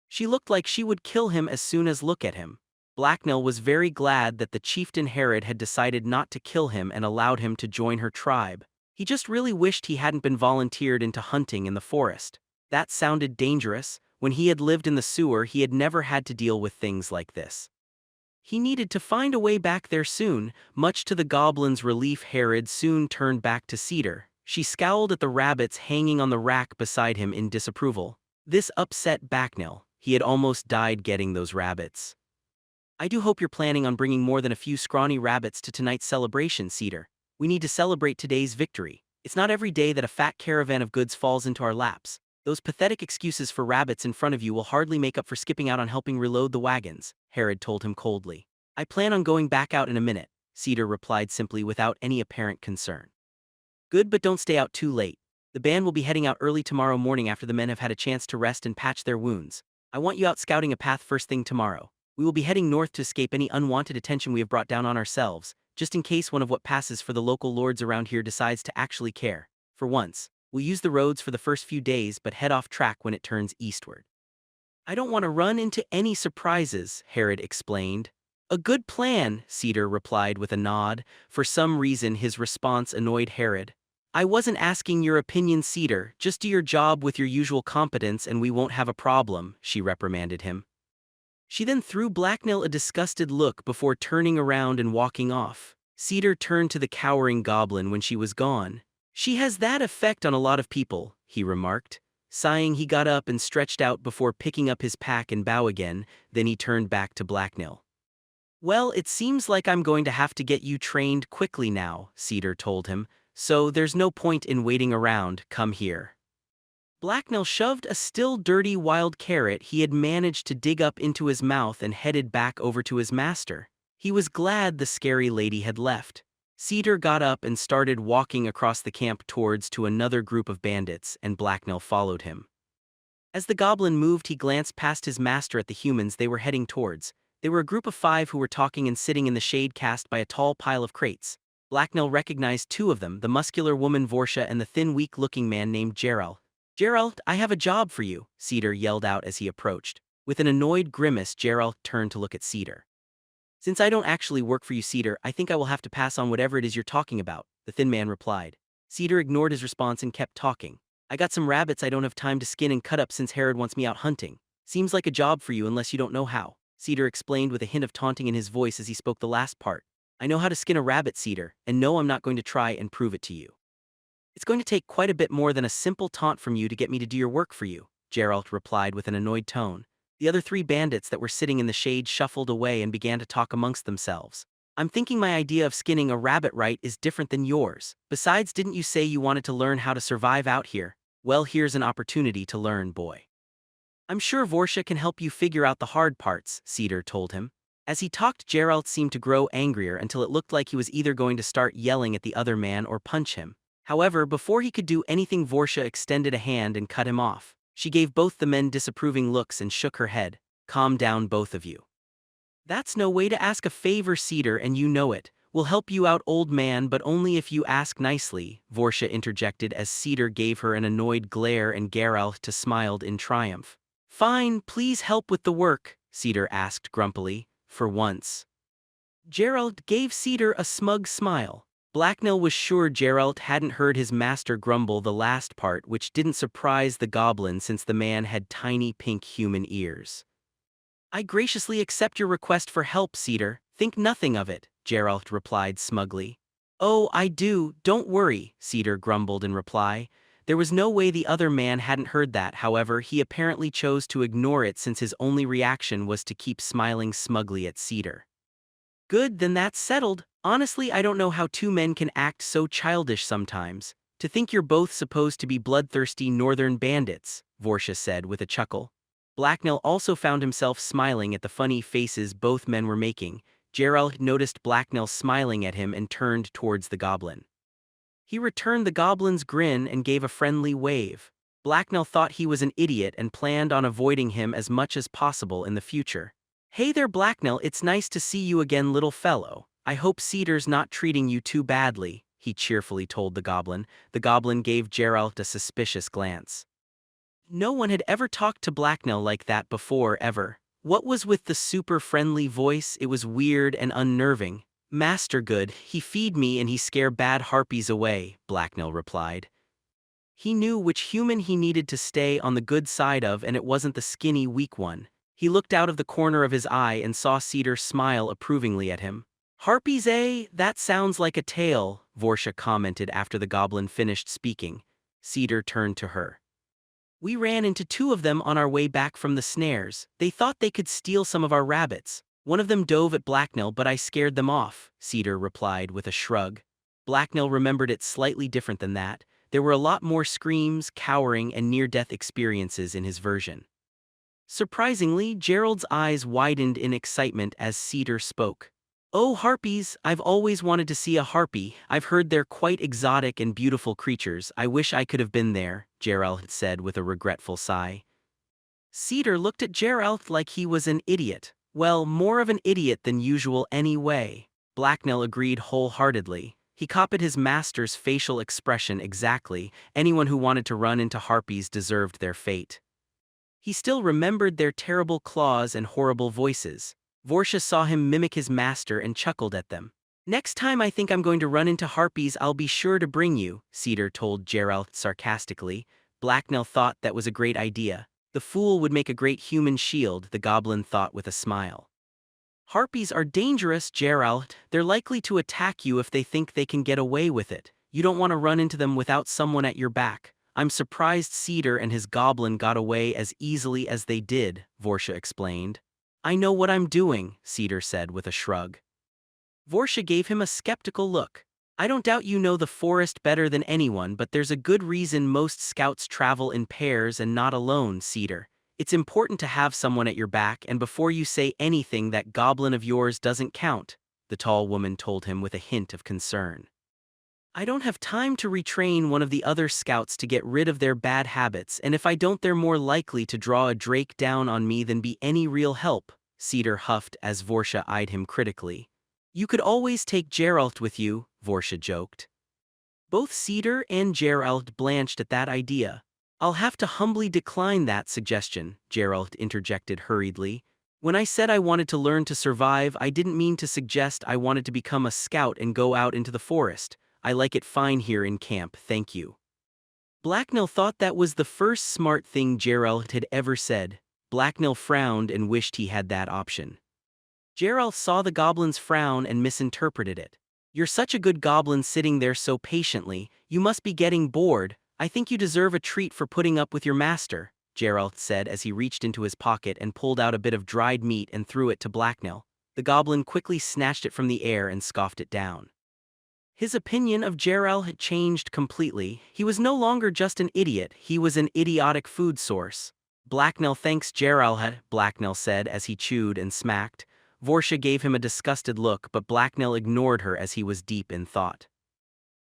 She looked like she would kill him as soon as look at him. Blacknell was very glad that the chieftain Herod had decided not to kill him and allowed him to join her tribe. He just really wished he hadn't been volunteered into hunting in the forest. That sounded dangerous. When he had lived in the sewer, he had never had to deal with things like this. He needed to find a way back there soon. Much to the goblin's relief, Herod soon turned back to Cedar. She scowled at the rabbits hanging on the rack beside him in disapproval. This upset Blacknell. He had almost died getting those rabbits. I do hope you're planning on bringing more than a few scrawny rabbits to tonight's celebration, Cedar. We need to celebrate today's victory. It's not every day that a fat caravan of goods falls into our laps. Those pathetic excuses for rabbits in front of you will hardly make up for skipping out on helping reload the wagons, Herod told him coldly. I plan on going back out in a minute, Cedar replied simply without any apparent concern. Good, but don't stay out too late. The band will be heading out early tomorrow morning after the men have had a chance to rest and patch their wounds. I want you out scouting a path first thing tomorrow. We will be heading north to escape any unwanted attention we have brought down on ourselves, just in case one of what passes for the local lords around here decides to actually care. For once, we'll use the roads for the first few days but head off track when it turns eastward. I don't want to run into any surprises, Herod explained. A good plan, Cedar replied with a nod. For some reason his response annoyed Herod. I wasn't asking your opinion, Cedar, just do your job with your usual competence and we won't have a problem, she reprimanded him. She then threw Blacknell a disgusted look before turning around and walking off. Cedar turned to the cowering goblin when she was gone. She has that effect on a lot of people, he remarked. Sighing, he got up and stretched out before picking up his pack and bow again, then he turned back to Blacknell. Well, it seems like I'm going to have to get you trained quickly now, Cedar told him, so there's no point in waiting around, come here. Blacknell shoved a still dirty wild carrot he had managed to dig up into his mouth and headed back over to his master. He was glad the scary lady had left. Cedar got up and started walking across the camp towards to another group of bandits, and Blacknell followed him. As the goblin moved, he glanced past his master at the humans they were heading towards. They were a group of 5 who were talking and sitting in the shade cast by a tall pile of crates. Blacknell recognized 2 of them, the muscular woman Vorsha and the thin, weak-looking man named Gerald. Gerald, I have a job for you, Cedar yelled out as he approached. With an annoyed grimace, Gerald turned to look at Cedar. Since I don't actually work for you, Cedar, I think I will have to pass on whatever it is you're talking about, the thin man replied. Cedar ignored his response and kept talking. I got some rabbits I don't have time to skin and cut up since Herod wants me out hunting. Seems like a job for you unless you don't know how, Cedar explained with a hint of taunting in his voice as he spoke the last part. I know how to skin a rabbit, Cedar, and no, I'm not going to try and prove it to you. It's going to take quite a bit more than a simple taunt from you to get me to do your work for you, Gerald replied with an annoyed tone. The other 3 bandits that were sitting in the shade shuffled away and began to talk amongst themselves. I'm thinking my idea of skinning a rabbit right is different than yours. Besides, didn't you say you wanted to learn how to survive out here? Well, here's an opportunity to learn, boy. I'm sure Vorsha can help you figure out the hard parts, Cedar told him. As he talked, Gerald seemed to grow angrier until it looked like he was either going to start yelling at the other man or punch him. However, before he could do anything, Vorsha extended a hand and cut him off. She gave both the men disapproving looks and shook her head. Calm down, both of you. That's no way to ask a favor, Cedar, and you know it. We'll help you out, old man, but only if you ask nicely, Vorsha interjected as Cedar gave her an annoyed glare and Geralt smiled in triumph. Fine, please help with the work, Cedar asked grumpily, for once. Geralt gave Cedar a smug smile. Blacknell was sure Geralt hadn't heard his master grumble the last part, which didn't surprise the goblin since the man had tiny pink human ears. I graciously accept your request for help, Cedar. Think nothing of it, Geralt replied smugly. Oh, I do, don't worry, Cedar grumbled in reply. There was no way the other man hadn't heard that, however, he apparently chose to ignore it since his only reaction was to keep smiling smugly at Cedar. Good, then that's settled. Honestly, I don't know how 2 men can act so childish sometimes. To think you're both supposed to be bloodthirsty northern bandits, Vorsha said with a chuckle. Blacknell also found himself smiling at the funny faces both men were making. Gerald noticed Blacknell smiling at him and turned towards the goblin. He returned the goblin's grin and gave a friendly wave. Blacknell thought he was an idiot and planned on avoiding him as much as possible in the future. Hey there, Blacknell, it's nice to see you again, little fellow. I hope Cedar's not treating you too badly, he cheerfully told the goblin. The goblin gave Geralt a suspicious glance. No one had ever talked to Blacknell like that before, ever. What was with the super friendly voice? It was weird and unnerving. Master good, he feed me and he scare bad harpies away, Blacknell replied. He knew which human he needed to stay on the good side of, and it wasn't the skinny, weak one. He looked out of the corner of his eye and saw Cedar smile approvingly at him. Harpies, eh? That sounds like a tale, Vorsha commented after the goblin finished speaking. Cedar turned to her. We ran into two of them on our way back from the snares. They thought they could steal some of our rabbits. One of them dove at Blacknell, but I scared them off, Cedar replied with a shrug. Blacknell remembered it slightly different than that. There were a lot more screams, cowering, and near-death experiences in his version. Surprisingly, Gerald's eyes widened in excitement as Cedar spoke. Oh, harpies, I've always wanted to see a harpy. I've heard they're quite exotic and beautiful creatures. I wish I could have been there, Gerald said with a regretful sigh. Cedar looked at Gerald like he was an idiot. Well, more of an idiot than usual anyway. Blacknell agreed wholeheartedly. He copied his master's facial expression exactly. Anyone who wanted to run into harpies deserved their fate. He still remembered their terrible claws and horrible voices. Vorsha saw him mimic his master and chuckled at them. Next time I think I'm going to run into harpies, I'll be sure to bring you, Cedar told Gerald sarcastically. Blacknell thought that was a great idea. The fool would make a great human shield, the goblin thought with a smile. Harpies are dangerous, Gerald. They're likely to attack you if they think they can get away with it. You don't want to run into them without someone at your back. I'm surprised Cedar and his goblin got away as easily as they did, Vorsha explained. I know what I'm doing, Cedar said with a shrug. Vorsha gave him a skeptical look. I don't doubt you know the forest better than anyone, but there's a good reason most scouts travel in pairs and not alone, Cedar. It's important to have someone at your back, and before you say anything, that goblin of yours doesn't count, the tall woman told him with a hint of concern. I don't have time to retrain one of the other scouts to get rid of their bad habits, and if I don't, they're more likely to draw a drake down on me than be any real help, Cedar huffed as Vorsha eyed him critically. You could always take Gerald with you, Vorsha joked. Both Cedar and Gerald blanched at that idea. I'll have to humbly decline that suggestion, Gerald interjected hurriedly. When I said I wanted to learn to survive, I didn't mean to suggest I wanted to become a scout and go out into the forest. I like it fine here in camp, thank you. Blacknell thought that was the first smart thing Gerald had ever said. Blacknell frowned and wished he had that option. Gerald saw the goblin's frown and misinterpreted it. You're such a good goblin sitting there so patiently, you must be getting bored. I think you deserve a treat for putting up with your master, Gerald said as he reached into his pocket and pulled out a bit of dried meat and threw it to Blacknell. The goblin quickly snatched it from the air and scoffed it down. His opinion of Gerald had changed completely. He was no longer just an idiot, he was an idiotic food source. Blacknell thanks Gerald, Blacknell said as he chewed and smacked. Vorsha gave him a disgusted look, but Blacknell ignored her as he was deep in thought.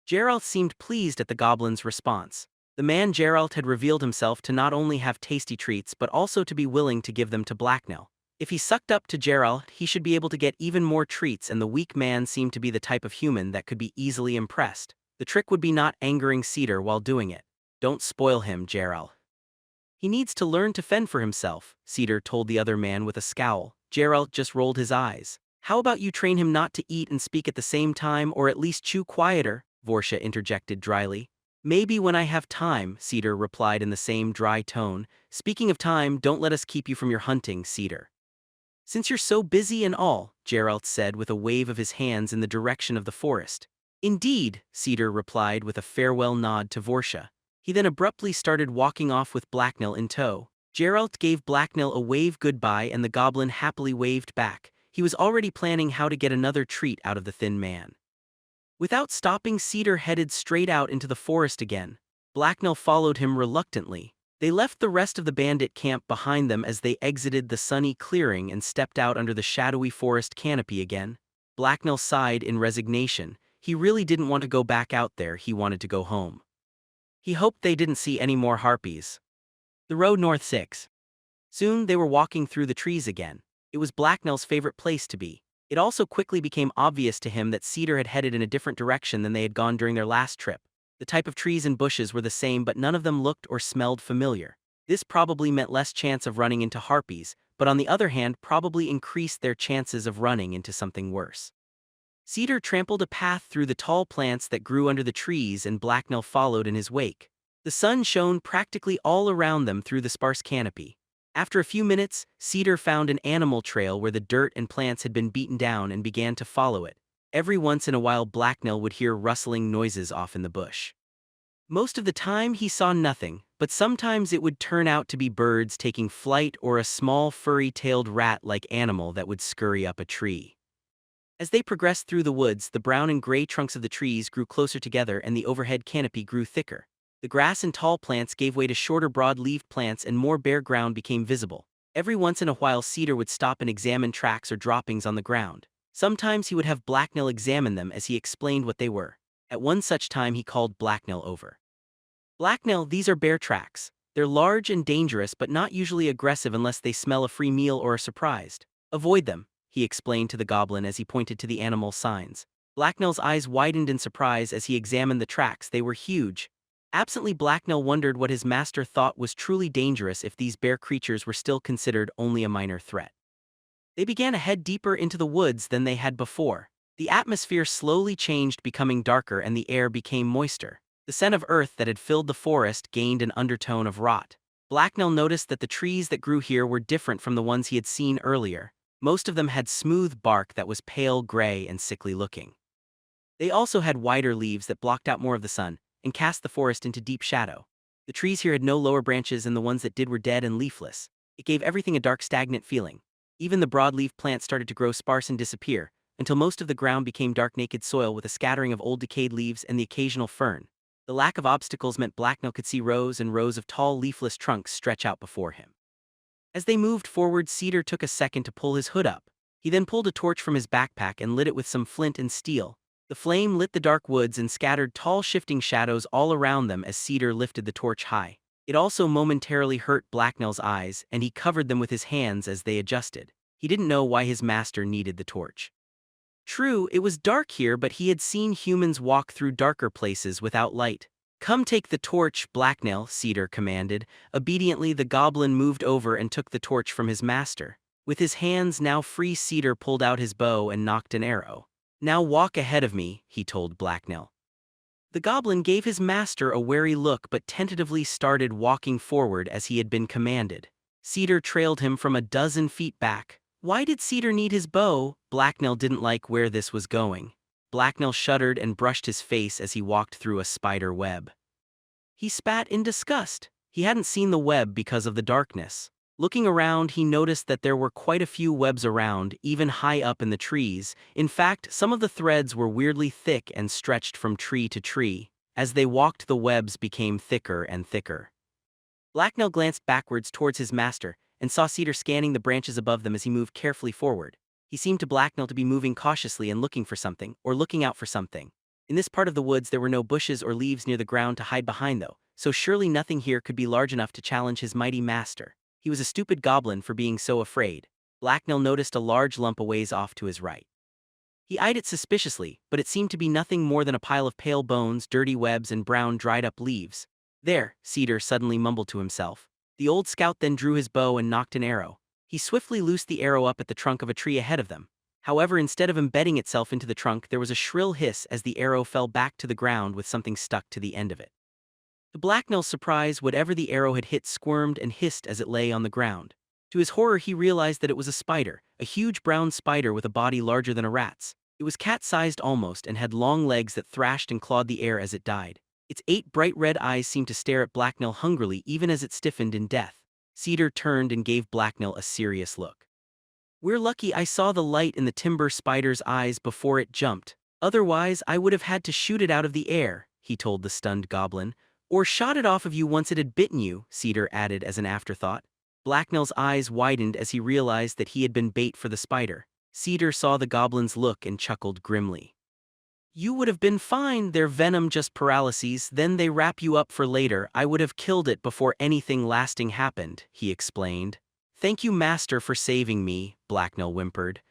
Gerald seemed pleased at the goblin's response. The man Gerald had revealed himself to not only have tasty treats but also to be willing to give them to Blacknell. If he sucked up to Gerald, he should be able to get even more treats, and the weak man seemed to be the type of human that could be easily impressed. The trick would be not angering Cedar while doing it. Don't spoil him, Gerald. He needs to learn to fend for himself, Cedar told the other man with a scowl. Gerald just rolled his eyes. How about you train him not to eat and speak at the same time, or at least chew quieter, Vorsha interjected dryly. Maybe when I have time, Cedar replied in the same dry tone. Speaking of time, don't let us keep you from your hunting, Cedar. Since you're so busy and all, Gerald said with a wave of his hands in the direction of the forest. Indeed, Cedar replied with a farewell nod to Vorsha. He then abruptly started walking off with Blacknell in tow. Gerald gave Blacknell a wave goodbye and the goblin happily waved back. He was already planning how to get another treat out of the thin man. Without stopping, Cedar headed straight out into the forest again. Blacknell followed him reluctantly. They left the rest of the bandit camp behind them as they exited the sunny clearing and stepped out under the shadowy forest canopy again. Blacknell sighed in resignation. He really didn't want to go back out there, he wanted to go home. He hoped they didn't see any more harpies. The road north 6. Soon they were walking through the trees again. It was Blacknell's favorite place to be. It also quickly became obvious to him that Cedar had headed in a different direction than they had gone during their last trip. The type of trees and bushes were the same, but none of them looked or smelled familiar. This probably meant less chance of running into harpies, but on the other hand probably increased their chances of running into something worse. Cedar trampled a path through the tall plants that grew under the trees and Blacknell followed in his wake. The sun shone practically all around them through the sparse canopy. After a few minutes, Cedar found an animal trail where the dirt and plants had been beaten down and began to follow it. Every once in a while Blacknell would hear rustling noises off in the bush. Most of the time he saw nothing, but sometimes it would turn out to be birds taking flight or a small furry-tailed rat-like animal that would scurry up a tree. As they progressed through the woods, the brown and gray trunks of the trees grew closer together and the overhead canopy grew thicker. The grass and tall plants gave way to shorter broad-leaved plants and more bare ground became visible. Every once in a while Cedar would stop and examine tracks or droppings on the ground. Sometimes he would have Blacknell examine them as he explained what they were. At one such time he called Blacknell over. "Blacknell, these are bear tracks. They're large and dangerous but not usually aggressive unless they smell a free meal or are surprised. Avoid them," he explained to the goblin as he pointed to the animal's signs. Blacknell's eyes widened in surprise as he examined the tracks. They were huge. Absently Blacknell wondered what his master thought was truly dangerous if these bear creatures were still considered only a minor threat. They began to head deeper into the woods than they had before. The atmosphere slowly changed, becoming darker, and the air became moister. The scent of earth that had filled the forest gained an undertone of rot. Blacknell noticed that the trees that grew here were different from the ones he had seen earlier. Most of them had smooth bark that was pale gray and sickly looking. They also had wider leaves that blocked out more of the sun and cast the forest into deep shadow. The trees here had no lower branches, and the ones that did were dead and leafless. It gave everything a dark, stagnant feeling. Even the broadleaf plants started to grow sparse and disappear, until most of the ground became dark, naked soil with a scattering of old decayed leaves and the occasional fern. The lack of obstacles meant Blacknell could see rows and rows of tall, leafless trunks stretch out before him. As they moved forward, Cedar took a second to pull his hood up. He then pulled a torch from his backpack and lit it with some flint and steel. The flame lit the dark woods and scattered tall, shifting shadows all around them as Cedar lifted the torch high. It also momentarily hurt Blacknell's eyes, and he covered them with his hands as they adjusted. He didn't know why his master needed the torch. True, it was dark here, but he had seen humans walk through darker places without light. "Come take the torch, Blacknell," Cedar commanded. Obediently, the goblin moved over and took the torch from his master. With his hands now free, Cedar pulled out his bow and nocked an arrow. "Now walk ahead of me," he told Blacknell. The goblin gave his master a wary look but tentatively started walking forward as he had been commanded. Cedar trailed him from a dozen feet back. Why did Cedar need his bow? Blacknell didn't like where this was going. Blacknell shuddered and brushed his face as he walked through a spider web. He spat in disgust. He hadn't seen the web because of the darkness. Looking around, he noticed that there were quite a few webs around, even high up in the trees. In fact, some of the threads were weirdly thick and stretched from tree to tree. As they walked, the webs became thicker and thicker. Blacknell glanced backwards towards his master and saw Cedar scanning the branches above them as he moved carefully forward. He seemed to Blacknell to be moving cautiously and looking for something, or looking out for something. In this part of the woods there were no bushes or leaves near the ground to hide behind though, so surely nothing here could be large enough to challenge his mighty master. He was a stupid goblin for being so afraid. Blacknell noticed a large lump a ways off to his right. He eyed it suspiciously, but it seemed to be nothing more than a pile of pale bones, dirty webs, and brown dried-up leaves. "There," Cedar suddenly mumbled to himself. The old scout then drew his bow and nocked an arrow. He swiftly loosed the arrow up at the trunk of a tree ahead of them. However, instead of embedding itself into the trunk, there was a shrill hiss as the arrow fell back to the ground with something stuck to the end of it. To Blacknell's surprise, whatever the arrow had hit squirmed and hissed as it lay on the ground. To his horror, he realized that it was a spider, a huge brown spider with a body larger than a rat's. It was cat-sized almost and had long legs that thrashed and clawed the air as it died. Its 8 bright red eyes seemed to stare at Blacknell hungrily even as it stiffened in death. Cedar turned and gave Blacknell a serious look. "We're lucky I saw the light in the timber spider's eyes before it jumped. Otherwise, I would have had to shoot it out of the air," he told the stunned goblin. "Or shot it off of you once it had bitten you," Cedar added as an afterthought. Blacknell's eyes widened as he realized that he had been bait for the spider. Cedar saw the goblin's look and chuckled grimly. "You would have been fine, their venom just paralyses, then they wrap you up for later. I would have killed it before anything lasting happened," he explained. "Thank you, master, for saving me," Blacknell whimpered.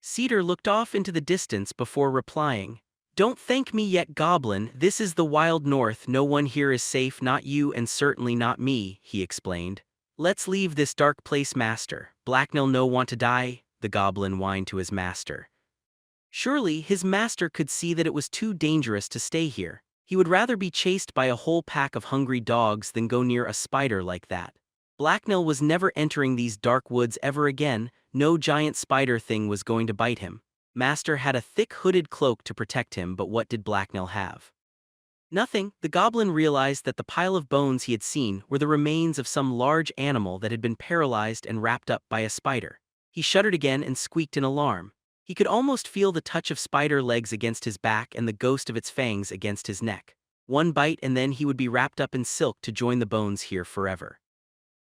Cedar looked off into the distance before replying. "Don't thank me yet, goblin. This is the wild north. No one here is safe, not you and certainly not me," he explained. "Let's leave this dark place, master. Blacknell no want to die," the goblin whined to his master. Surely, his master could see that it was too dangerous to stay here. He would rather be chased by a whole pack of hungry dogs than go near a spider like that. Blacknell was never entering these dark woods ever again. No giant spider thing was going to bite him. Master had a thick hooded cloak to protect him, but what did Blacknell have? Nothing. The goblin realized that the pile of bones he had seen were the remains of some large animal that had been paralyzed and wrapped up by a spider. He shuddered again and squeaked in alarm. He could almost feel the touch of spider legs against his back and the ghost of its fangs against his neck. One bite and then he would be wrapped up in silk to join the bones here forever.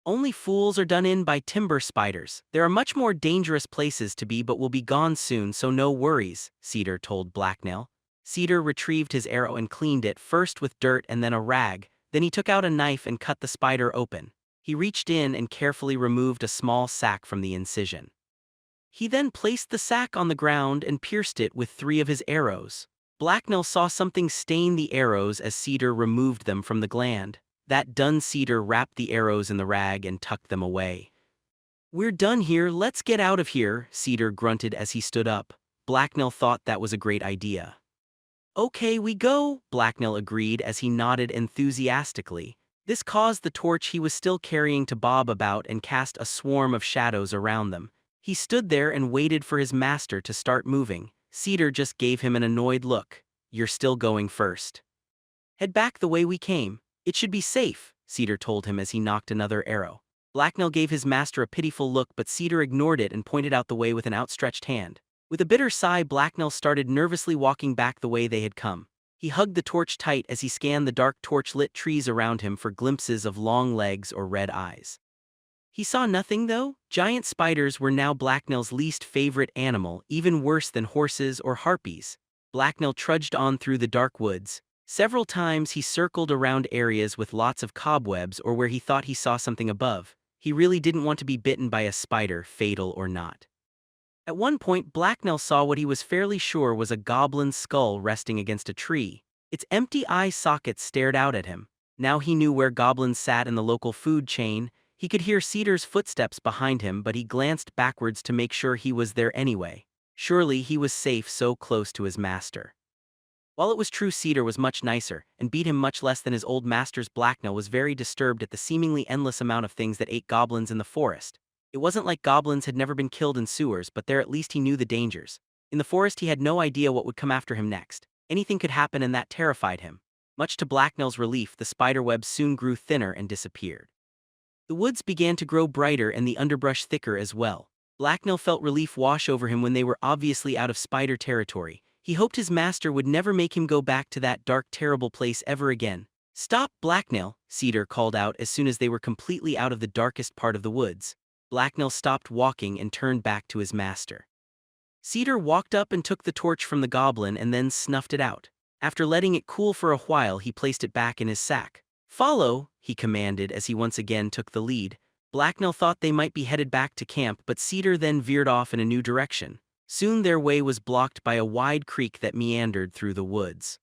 Only fools are done in by timber spiders. There are much more dangerous places to be, but we'll be gone soon, so no worries, Cedar told Blacknell. Cedar retrieved his arrow and cleaned it, first with dirt and then a rag. Then he took out a knife and cut the spider open. He reached in and carefully removed a small sack from the incision. He then placed the sack on the ground and pierced it with 3 of his arrows. Blacknell saw something stain the arrows as Cedar removed them from the gland. That done, Cedar wrapped the arrows in the rag and tucked them away. "We're done here, let's get out of here," Cedar grunted as he stood up. Blacknell thought that was a great idea. "Okay, we go," Blacknell agreed as he nodded enthusiastically. This caused the torch he was still carrying to bob about and cast a swarm of shadows around them. He stood there and waited for his master to start moving. Cedar just gave him an annoyed look. "You're still going first. Head back the way we came. It should be safe," Cedar told him as he knocked another arrow. Blacknell gave his master a pitiful look, but Cedar ignored it and pointed out the way with an outstretched hand. With a bitter sigh, Blacknell started nervously walking back the way they had come. He hugged the torch tight as he scanned the dark torch-lit trees around him for glimpses of long legs or red eyes. He saw nothing, though. Giant spiders were now Blacknell's least favorite animal, even worse than horses or harpies. Blacknell trudged on through the dark woods. Several times he circled around areas with lots of cobwebs or where he thought he saw something above. He really didn't want to be bitten by a spider, fatal or not. At one point, Blacknell saw what he was fairly sure was a goblin's skull resting against a tree. Its empty eye sockets stared out at him. Now he knew where goblins sat in the local food chain. He could hear Cedar's footsteps behind him, but he glanced backwards to make sure he was there anyway. Surely he was safe so close to his master. While it was true Cedar was much nicer and beat him much less than his old masters, Blacknell was very disturbed at the seemingly endless amount of things that ate goblins in the forest. It wasn't like goblins had never been killed in sewers, but there at least he knew the dangers. In the forest he had no idea what would come after him next. Anything could happen and that terrified him. Much to Blacknell's relief, the spiderwebs soon grew thinner and disappeared. The woods began to grow brighter and the underbrush thicker as well. Blacknell felt relief wash over him when they were obviously out of spider territory. He hoped his master would never make him go back to that dark, terrible place ever again. "Stop, Blacknell," Cedar called out as soon as they were completely out of the darkest part of the woods. Blacknell stopped walking and turned back to his master. Cedar walked up and took the torch from the goblin and then snuffed it out. After letting it cool for a while, he placed it back in his sack. "Follow," he commanded as he once again took the lead. Blacknell thought they might be headed back to camp, but Cedar then veered off in a new direction. Soon their way was blocked by a wide creek that meandered through the woods.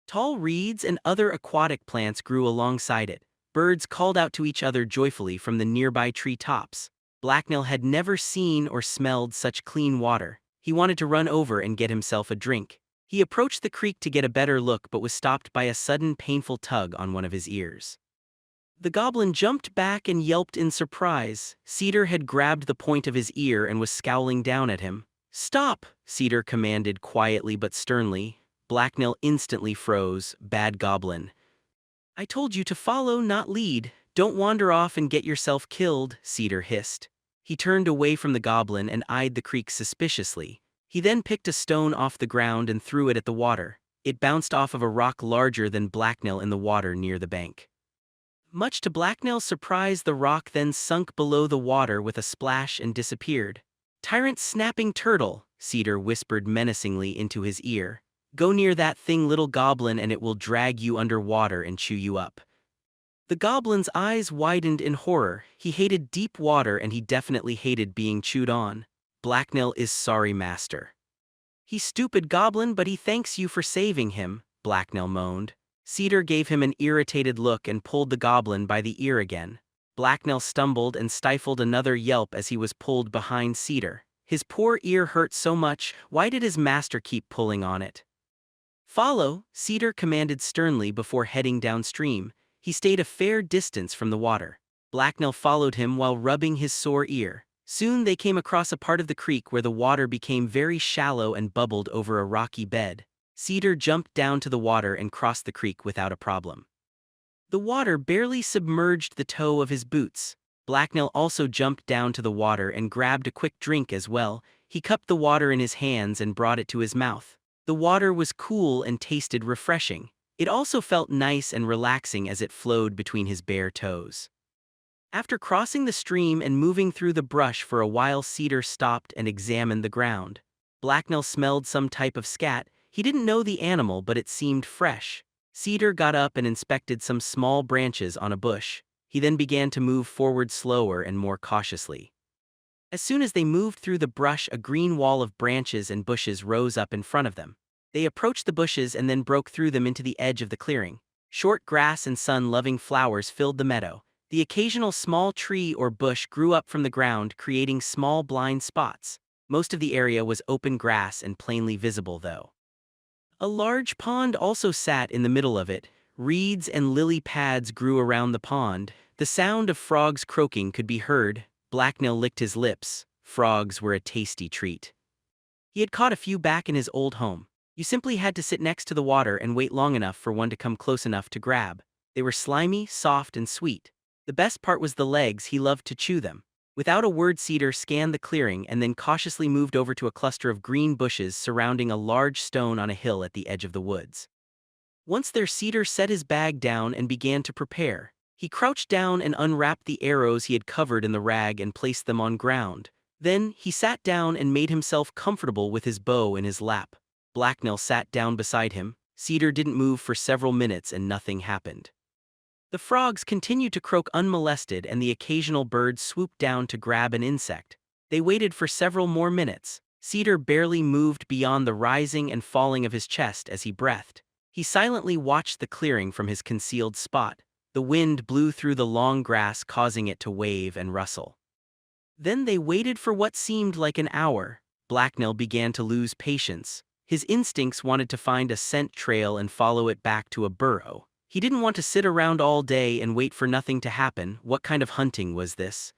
Tall reeds and other aquatic plants grew alongside it. Birds called out to each other joyfully from the nearby tree tops. Blacknell had never seen or smelled such clean water. He wanted to run over and get himself a drink. He approached the creek to get a better look, but was stopped by a sudden painful tug on one of his ears. The goblin jumped back and yelped in surprise. Cedar had grabbed the point of his ear and was scowling down at him. "Stop," Cedar commanded quietly but sternly. Blacknell instantly froze. "Bad goblin. I told you to follow, not lead. Don't wander off and get yourself killed," Cedar hissed. He turned away from the goblin and eyed the creek suspiciously. He then picked a stone off the ground and threw it at the water. It bounced off of a rock larger than Blacknell in the water near the bank. Much to Blacknell's surprise, the rock then sunk below the water with a splash and disappeared. "Tyrant snapping turtle," Cedar whispered menacingly into his ear. "Go near that thing, little goblin, and it will drag you underwater and chew you up." The goblin's eyes widened in horror. He hated deep water and he definitely hated being chewed on. "Blacknell is sorry, master." "He stupid goblin, but he thanks you for saving him," Blacknell moaned. Cedar gave him an irritated look and pulled the goblin by the ear again. Blacknell stumbled and stifled another yelp as he was pulled behind Cedar. His poor ear hurt so much. Why did his master keep pulling on it? "Follow," Cedar commanded sternly before heading downstream. He stayed a fair distance from the water. Blacknell followed him while rubbing his sore ear. Soon they came across a part of the creek where the water became very shallow and bubbled over a rocky bed. Cedar jumped down to the water and crossed the creek without a problem. The water barely submerged the toe of his boots. Blacknell also jumped down to the water and grabbed a quick drink as well. He cupped the water in his hands and brought it to his mouth. The water was cool and tasted refreshing. It also felt nice and relaxing as it flowed between his bare toes. After crossing the stream and moving through the brush for a while, Cedar stopped and examined the ground. Blacknell smelled some type of scat. He didn't know the animal, but it seemed fresh. Cedar got up and inspected some small branches on a bush. He then began to move forward slower and more cautiously. As soon as they moved through the brush, a green wall of branches and bushes rose up in front of them. They approached the bushes and then broke through them into the edge of the clearing. Short grass and sun-loving flowers filled the meadow. The occasional small tree or bush grew up from the ground, creating small blind spots. Most of the area was open grass and plainly visible, though. A large pond also sat in the middle of it. Reeds and lily pads grew around the pond. The sound of frogs croaking could be heard. Blacknell licked his lips. Frogs were a tasty treat. He had caught a few back in his old home. You simply had to sit next to the water and wait long enough for one to come close enough to grab. They were slimy, soft, and sweet. The best part was the legs. He loved to chew them. Without a word, Cedar scanned the clearing and then cautiously moved over to a cluster of green bushes surrounding a large stone on a hill at the edge of the woods. Once there, Cedar set his bag down and began to prepare. He crouched down and unwrapped the arrows he had covered in the rag and placed them on ground. Then, he sat down and made himself comfortable with his bow in his lap. Blacknell sat down beside him. Cedar didn't move for several minutes and nothing happened. The frogs continued to croak unmolested and the occasional bird swooped down to grab an insect. They waited for several more minutes. Cedar barely moved beyond the rising and falling of his chest as he breathed. He silently watched the clearing from his concealed spot. The wind blew through the long grass, causing it to wave and rustle. Then they waited for what seemed like an hour. Blacknell began to lose patience. His instincts wanted to find a scent trail and follow it back to a burrow. He didn't want to sit around all day and wait for nothing to happen. What kind of hunting was this?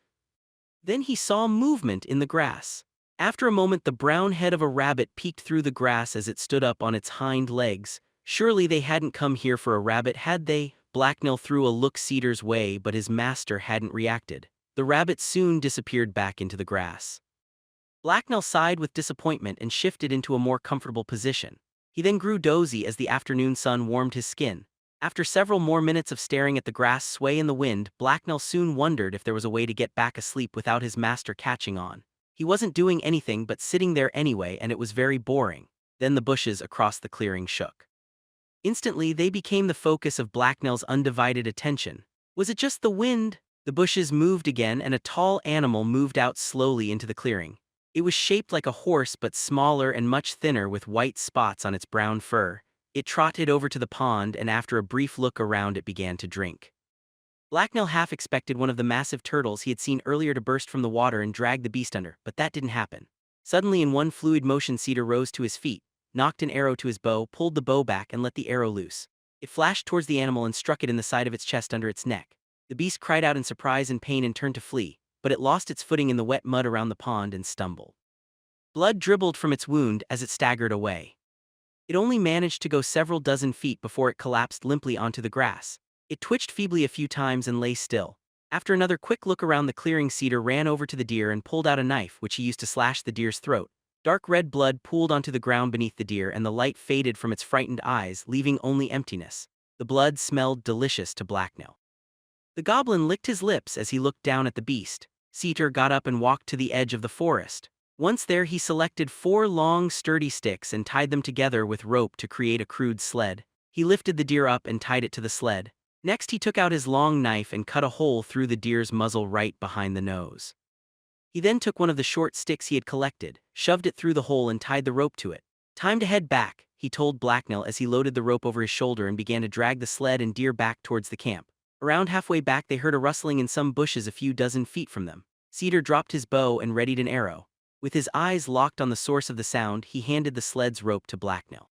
Then he saw movement in the grass. After a moment, the brown head of a rabbit peeked through the grass as it stood up on its hind legs. Surely they hadn't come here for a rabbit, had they? Blacknell threw a look Cedar's way, but his master hadn't reacted. The rabbit soon disappeared back into the grass. Blacknell sighed with disappointment and shifted into a more comfortable position. He then grew dozy as the afternoon sun warmed his skin. After several more minutes of staring at the grass sway in the wind, Blacknell soon wondered if there was a way to get back asleep without his master catching on. He wasn't doing anything but sitting there anyway, and it was very boring. Then the bushes across the clearing shook. Instantly, they became the focus of Blacknell's undivided attention. Was it just the wind? The bushes moved again, and a tall animal moved out slowly into the clearing. It was shaped like a horse but smaller and much thinner, with white spots on its brown fur. It trotted over to the pond, and after a brief look around, it began to drink. Blacknell half expected one of the massive turtles he had seen earlier to burst from the water and drag the beast under, but that didn't happen. Suddenly, in one fluid motion, Cedar rose to his feet, knocked an arrow to his bow, pulled the bow back, and let the arrow loose. It flashed towards the animal and struck it in the side of its chest under its neck. The beast cried out in surprise and pain and turned to flee, but it lost its footing in the wet mud around the pond and stumbled. Blood dribbled from its wound as it staggered away. It only managed to go several dozen feet before it collapsed limply onto the grass. It twitched feebly a few times and lay still. After another quick look around the clearing, Cedar ran over to the deer and pulled out a knife, which he used to slash the deer's throat. Dark red blood pooled onto the ground beneath the deer, and the light faded from its frightened eyes, leaving only emptiness. The blood smelled delicious to Blacknell. The goblin licked his lips as he looked down at the beast. Cedar got up and walked to the edge of the forest. Once there, he selected 4 long, sturdy sticks and tied them together with rope to create a crude sled. He lifted the deer up and tied it to the sled. Next, he took out his long knife and cut a hole through the deer's muzzle right behind the nose. He then took one of the short sticks he had collected, shoved it through the hole, and tied the rope to it. "Time to head back," he told Blacknell as he loaded the rope over his shoulder and began to drag the sled and deer back towards the camp. Around halfway back, they heard a rustling in some bushes a few dozen feet from them. Cedar dropped his bow and readied an arrow. With his eyes locked on the source of the sound, he handed the sled's rope to Blacknell.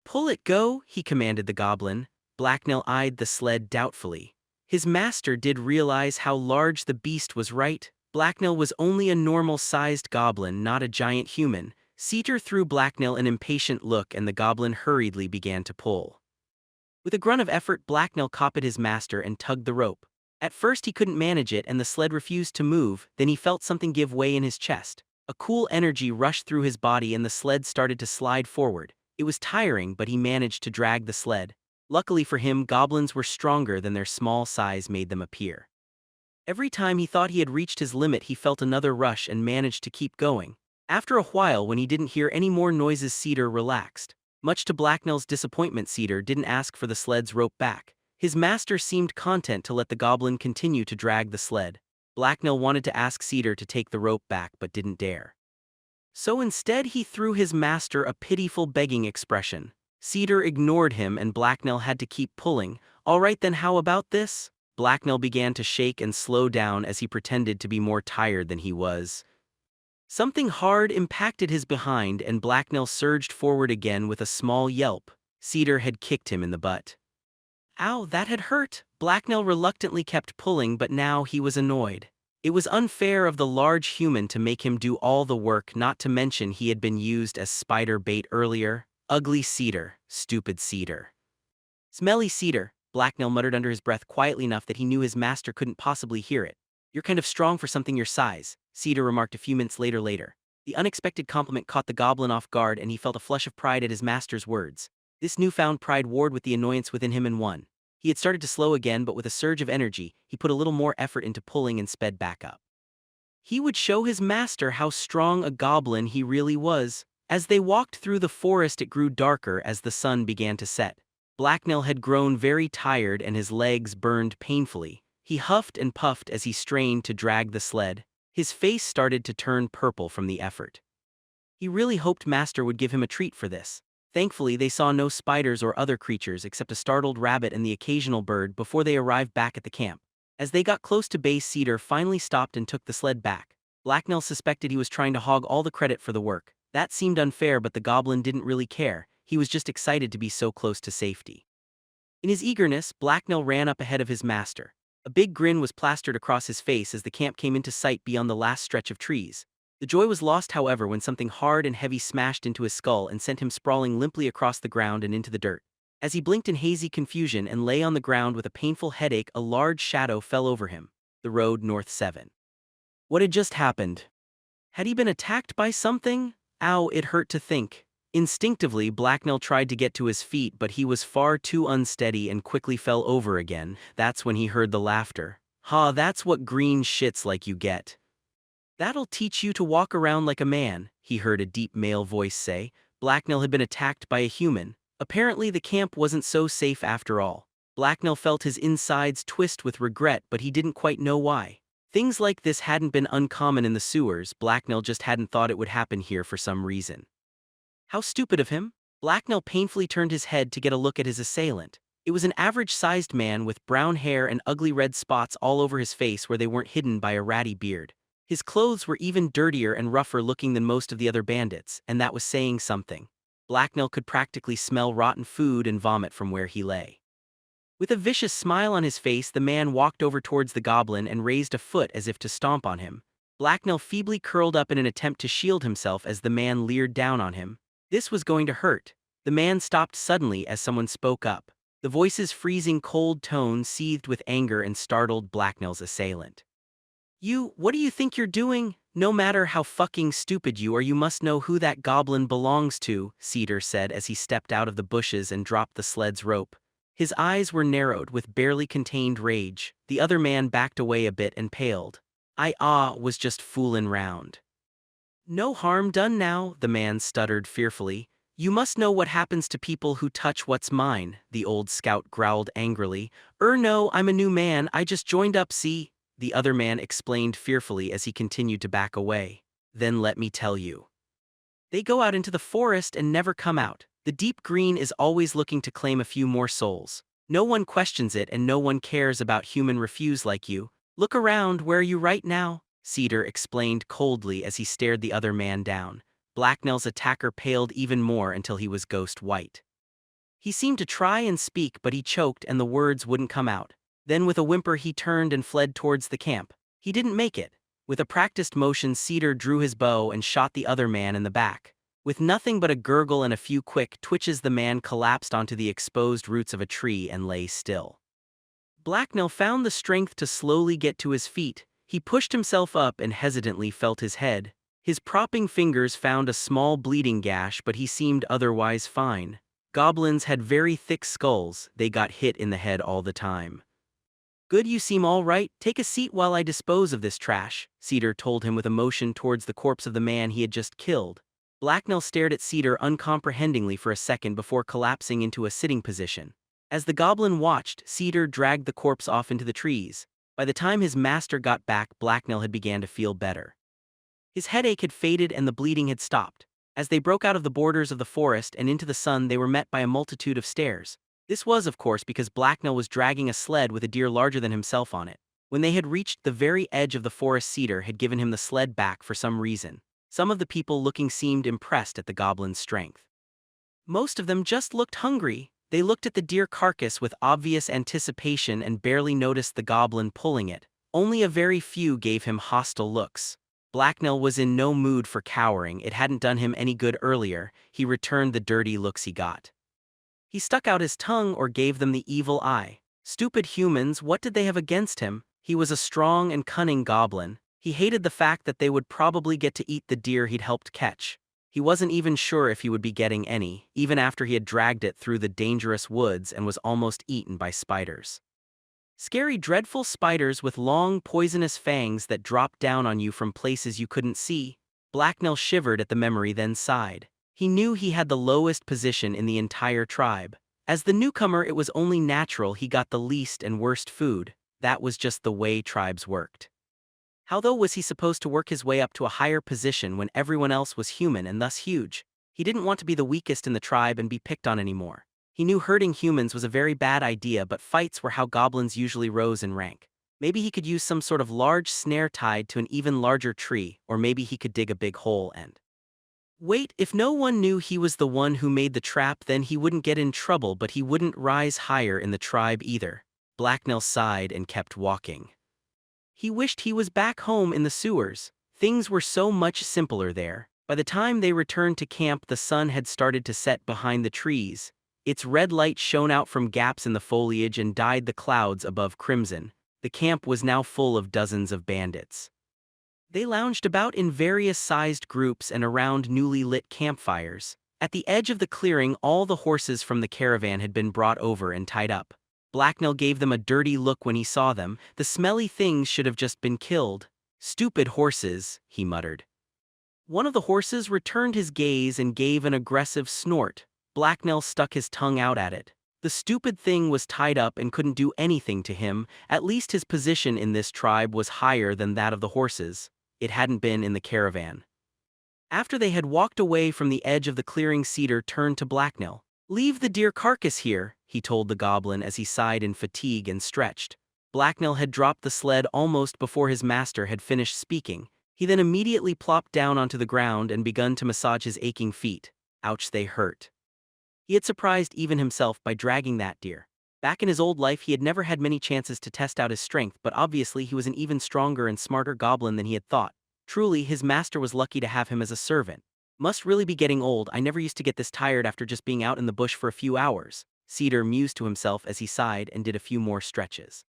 "Pull it, go," he commanded the goblin. Blacknell eyed the sled doubtfully. His master did realize how large the beast was, right? Blacknail was only a normal-sized goblin, not a giant human. Cedar threw Blacknail an impatient look and the goblin hurriedly began to pull. With a grunt of effort, Blacknail copied his master and tugged the rope. At first he couldn't manage it and the sled refused to move, then he felt something give way in his chest. A cool energy rushed through his body and the sled started to slide forward. It was tiring, but he managed to drag the sled. Luckily for him, goblins were stronger than their small size made them appear. Every time he thought he had reached his limit, he felt another rush and managed to keep going. After a while, when he didn't hear any more noises, Cedar relaxed. Much to Blacknail's disappointment, Cedar didn't ask for the sled's rope back. His master seemed content to let the goblin continue to drag the sled. Blacknail wanted to ask Cedar to take the rope back but didn't dare. So instead he threw his master a pitiful begging expression. Cedar ignored him and Blacknail had to keep pulling. "All right then, how about this?" Blacknail began to shake and slow down as he pretended to be more tired than he was. Something hard impacted his behind and Blacknail surged forward again with a small yelp. Cedar had kicked him in the butt. Ow, that had hurt. Blacknail reluctantly kept pulling, but now he was annoyed. It was unfair of the large human to make him do all the work, not to mention he had been used as spider bait earlier. Ugly Cedar, stupid Cedar. Smelly Cedar, Blacknail muttered under his breath quietly enough that he knew his master couldn't possibly hear it. "You're kind of strong for something your size," Cedar remarked a few minutes later. The unexpected compliment caught the goblin off guard and he felt a flush of pride at his master's words. This newfound pride warred with the annoyance within him and won. He had started to slow again, but with a surge of energy, he put a little more effort into pulling and sped back up. He would show his master how strong a goblin he really was. As they walked through the forest, it grew darker as the sun began to set. Blacknail had grown very tired and his legs burned painfully. He huffed and puffed as he strained to drag the sled. His face started to turn purple from the effort. He really hoped Master would give him a treat for this. Thankfully, they saw no spiders or other creatures except a startled rabbit and the occasional bird before they arrived back at the camp. As they got close to base, Cedar finally stopped and took the sled back. Blacknail suspected he was trying to hog all the credit for the work. That seemed unfair, but the goblin didn't really care. He was just excited to be so close to safety. In his eagerness, Blacknail ran up ahead of his master. A big grin was plastered across his face as the camp came into sight beyond the last stretch of trees. The joy was lost, however, when something hard and heavy smashed into his skull and sent him sprawling limply across the ground and into the dirt. As he blinked in hazy confusion and lay on the ground with a painful headache, a large shadow fell over him. The road north 7. What had just happened? Had he been attacked by something? Ow, it hurt to think. Instinctively, Blacknail tried to get to his feet, but he was far too unsteady and quickly fell over again. That's when he heard the laughter. "Ha, that's what green shits like you get. That'll teach you to walk around like a man," he heard a deep male voice say. Blacknail had been attacked by a human. Apparently the camp wasn't so safe after all. Blacknail felt his insides twist with regret, but he didn't quite know why. Things like this hadn't been uncommon in the sewers. Blacknail just hadn't thought it would happen here for some reason. How stupid of him. Blacknail painfully turned his head to get a look at his assailant. It was an average-sized man with brown hair and ugly red spots all over his face where they weren't hidden by a ratty beard. His clothes were even dirtier and rougher looking than most of the other bandits, and that was saying something. Blacknail could practically smell rotten food and vomit from where he lay. With a vicious smile on his face, the man walked over towards the goblin and raised a foot as if to stomp on him. Blacknail feebly curled up in an attempt to shield himself as the man leered down on him. This was going to hurt. The man stopped suddenly as someone spoke up. The voice's freezing cold tone seethed with anger and startled Blacknail's assailant. What do you think you're doing? No matter how fucking stupid you are, you must know who that goblin belongs to," Cedar said as he stepped out of the bushes and dropped the sled's rope. His eyes were narrowed with barely contained rage. The other man backed away a bit and paled. "I was just foolin' round." "No harm done now," the man stuttered fearfully. "You must know what happens to people who touch what's mine," the old scout growled angrily. No, I'm a new man, I just joined up, see?" The other man explained fearfully as he continued to back away. "Then let me tell you. They go out into the forest and never come out. The deep green is always looking to claim a few more souls. No one questions it and no one cares about human refuse like you. Look around, where are you right now?" Cedar explained coldly as he stared the other man down. Blacknail's attacker paled even more until he was ghost white. He seemed to try and speak, but he choked and the words wouldn't come out. Then with a whimper he turned and fled towards the camp. He didn't make it. With a practiced motion, Cedar drew his bow and shot the other man in the back. With nothing but a gurgle and a few quick twitches, the man collapsed onto the exposed roots of a tree and lay still. Blacknell found the strength to slowly get to his feet. He pushed himself up and hesitantly felt his head. His propping fingers found a small bleeding gash, but he seemed otherwise fine. Goblins had very thick skulls. They got hit in the head all the time. "Good, you seem all right. Take a seat while I dispose of this trash," Cedar told him with a motion towards the corpse of the man he had just killed. Blacknell stared at Cedar uncomprehendingly for a second before collapsing into a sitting position. As the goblin watched, Cedar dragged the corpse off into the trees. By the time his master got back, Blacknell had begun to feel better. His headache had faded and the bleeding had stopped. As they broke out of the borders of the forest and into the sun, they were met by a multitude of stares. This was, of course, because Blacknell was dragging a sled with a deer larger than himself on it. When they had reached the very edge of the forest, Cedar had given him the sled back for some reason. Some of the people looking seemed impressed at the goblin's strength. Most of them just looked hungry. They looked at the deer carcass with obvious anticipation and barely noticed the goblin pulling it. Only a very few gave him hostile looks. Blacknell was in no mood for cowering. It hadn't done him any good earlier. He returned the dirty looks he got. He stuck out his tongue or gave them the evil eye. Stupid humans, what did they have against him? He was a strong and cunning goblin. He hated the fact that they would probably get to eat the deer he'd helped catch. He wasn't even sure if he would be getting any, even after he had dragged it through the dangerous woods and was almost eaten by spiders. Scary, dreadful spiders with long, poisonous fangs that dropped down on you from places you couldn't see. Blacknell shivered at the memory, then sighed. He knew he had the lowest position in the entire tribe. As the newcomer, it was only natural he got the least and worst food. That was just the way tribes worked. How, though, was he supposed to work his way up to a higher position when everyone else was human and thus huge? He didn't want to be the weakest in the tribe and be picked on anymore. He knew hurting humans was a very bad idea, but fights were how goblins usually rose in rank. Maybe he could use some sort of large snare tied to an even larger tree, or maybe he could dig a big hole and wait. If no one knew he was the one who made the trap, then he wouldn't get in trouble, but he wouldn't rise higher in the tribe either. Blacknell sighed and kept walking. He wished he was back home in the sewers. Things were so much simpler there. By the time they returned to camp, the sun had started to set behind the trees. Its red light shone out from gaps in the foliage and dyed the clouds above crimson. The camp was now full of dozens of bandits. They lounged about in various sized groups and around newly lit campfires. At the edge of the clearing, all the horses from the caravan had been brought over and tied up. Blacknell gave them a dirty look when he saw them. The smelly things should have just been killed. "Stupid horses," he muttered. One of the horses returned his gaze and gave an aggressive snort. Blacknell stuck his tongue out at it. The stupid thing was tied up and couldn't do anything to him. At least his position in this tribe was higher than that of the horses. It hadn't been in the caravan. After they had walked away from the edge of the clearing, Cedar turned to Blacknell. "Leave the deer carcass here," he told the goblin as he sighed in fatigue and stretched. Blacknell had dropped the sled almost before his master had finished speaking. He then immediately plopped down onto the ground and begun to massage his aching feet. Ouch, they hurt. He had surprised even himself by dragging that deer. Back in his old life, he had never had many chances to test out his strength, but obviously he was an even stronger and smarter goblin than he had thought. Truly, his master was lucky to have him as a servant. "Must really be getting old. I never used to get this tired after just being out in the bush for a few hours," Cedar mused to himself as he sighed and did a few more stretches.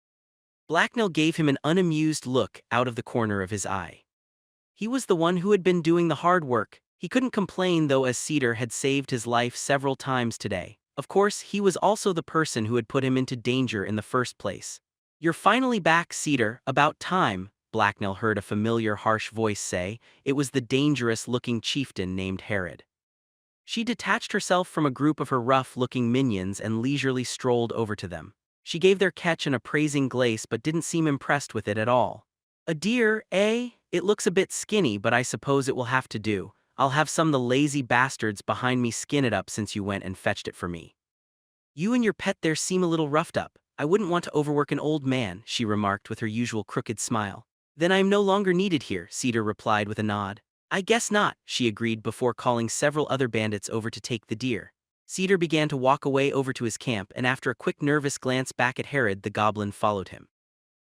Blacknell gave him an unamused look out of the corner of his eye. He was the one who had been doing the hard work. He couldn't complain, though, as Cedar had saved his life several times today. Of course, he was also the person who had put him into danger in the first place. "You're finally back, Cedar. About time," Blacknell heard a familiar harsh voice say. It was the dangerous-looking chieftain named Herod. She detached herself from a group of her rough-looking minions and leisurely strolled over to them. She gave their catch an appraising glace but didn't seem impressed with it at all. "A deer, eh? It looks a bit skinny, but I suppose it will have to do. I'll have some of the lazy bastards behind me skin it up since you went and fetched it for me. You and your pet there seem a little roughed up. I wouldn't want to overwork an old man," she remarked with her usual crooked smile. "Then I am no longer needed here," Cedar replied with a nod. "I guess not," she agreed before calling several other bandits over to take the deer. Cedar began to walk away over to his camp, and after a quick nervous glance back at Herod, the goblin followed him.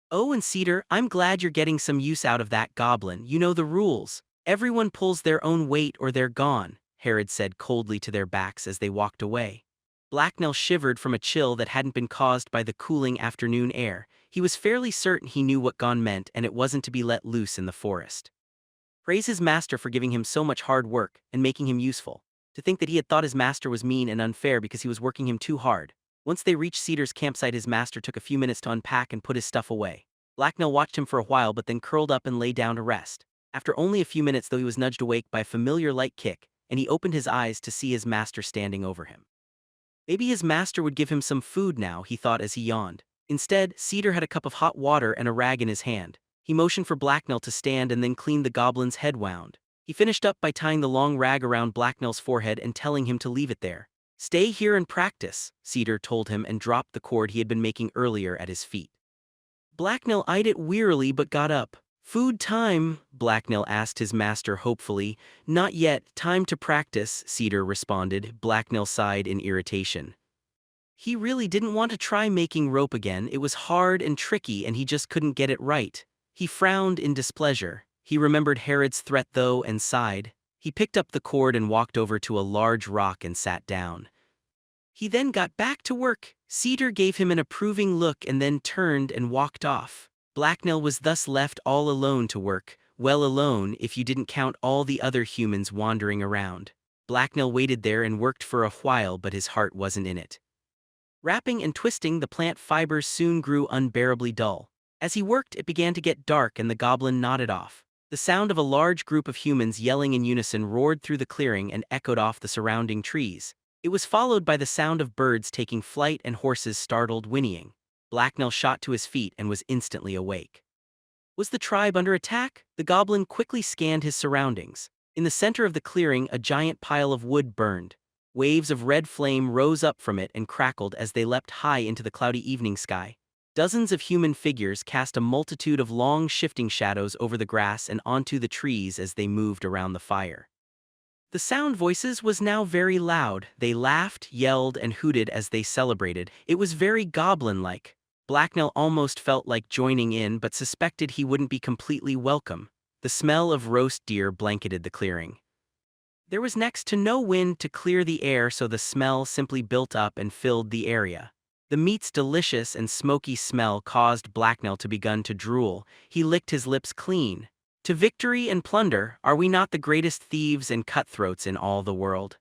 Oh, and Cedar, I'm glad you're getting some use out of that goblin. You know the rules. Everyone pulls their own weight or they're gone, Herod said coldly to their backs as they walked away. Blacknell shivered from a chill that hadn't been caused by the cooling afternoon air. He was fairly certain he knew what gone meant, and it wasn't to be let loose in the forest. Praise his master for giving him so much hard work and making him useful. To think that he had thought his master was mean and unfair because he was working him too hard. Once they reached Cedar's campsite, his master took a few minutes to unpack and put his stuff away. Blacknell watched him for a while but then curled up and lay down to rest. After only a few minutes though, he was nudged awake by a familiar light kick, and he opened his eyes to see his master standing over him. Maybe his master would give him some food now, he thought as he yawned. Instead, Cedar had a cup of hot water and a rag in his hand. He motioned for Blacknell to stand and then cleaned the goblin's head wound. He finished up by tying the long rag around Blacknell's forehead and telling him to leave it there. Stay here and practice, Cedar told him, and dropped the cord he had been making earlier at his feet. Blacknell eyed it wearily but got up. Food time? Blacknell asked his master hopefully. Not yet, time to practice, Cedar responded. Blacknell sighed in irritation. He really didn't want to try making rope again. It was hard and tricky and he just couldn't get it right. He frowned in displeasure. He remembered Herod's threat though and sighed. He picked up the cord and walked over to a large rock and sat down. He then got back to work. Cedar gave him an approving look and then turned and walked off. Blacknell was thus left all alone to work, well alone if you didn't count all the other humans wandering around. Blacknell waited there and worked for a while, but his heart wasn't in it. Wrapping and twisting the plant fibers soon grew unbearably dull. As he worked, it began to get dark and the goblin nodded off. The sound of a large group of humans yelling in unison roared through the clearing and echoed off the surrounding trees. It was followed by the sound of birds taking flight and horses' startled whinnying. Blacknell shot to his feet and was instantly awake. Was the tribe under attack? The goblin quickly scanned his surroundings. In the center of the clearing, a giant pile of wood burned. Waves of red flame rose up from it and crackled as they leapt high into the cloudy evening sky. Dozens of human figures cast a multitude of long shifting shadows over the grass and onto the trees as they moved around the fire. The sound voices was now very loud. They laughed, yelled, and hooted as they celebrated. It was very goblin-like. Blacknell almost felt like joining in but suspected he wouldn't be completely welcome. The smell of roast deer blanketed the clearing. There was next to no wind to clear the air, so the smell simply built up and filled the area. The meat's delicious and smoky smell caused Blacknell to begin to drool. He licked his lips clean. To victory and plunder, are we not the greatest thieves and cutthroats in all the world?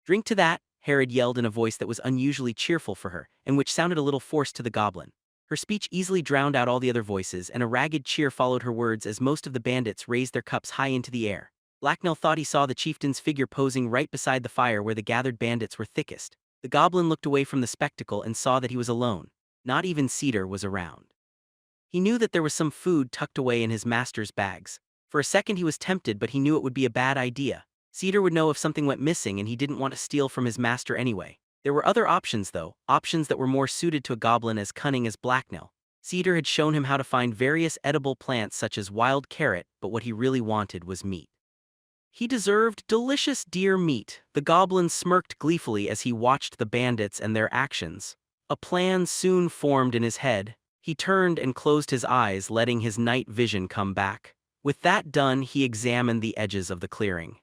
Drink to that, Herod yelled in a voice that was unusually cheerful for her, and which sounded a little forced to the goblin. Her speech easily drowned out all the other voices, and a ragged cheer followed her words as most of the bandits raised their cups high into the air. Blacknell thought he saw the chieftain's figure posing right beside the fire where the gathered bandits were thickest. The goblin looked away from the spectacle and saw that he was alone. Not even Cedar was around. He knew that there was some food tucked away in his master's bags. For a second he was tempted, but he knew it would be a bad idea. Cedar would know if something went missing and he didn't want to steal from his master anyway. There were other options though, options that were more suited to a goblin as cunning as Blacknell. Cedar had shown him how to find various edible plants such as wild carrot, but what he really wanted was meat. He deserved delicious deer meat. The goblin smirked gleefully as he watched the bandits and their actions. A plan soon formed in his head. He turned and closed his eyes, letting his night vision come back. With that done, he examined the edges of the clearing.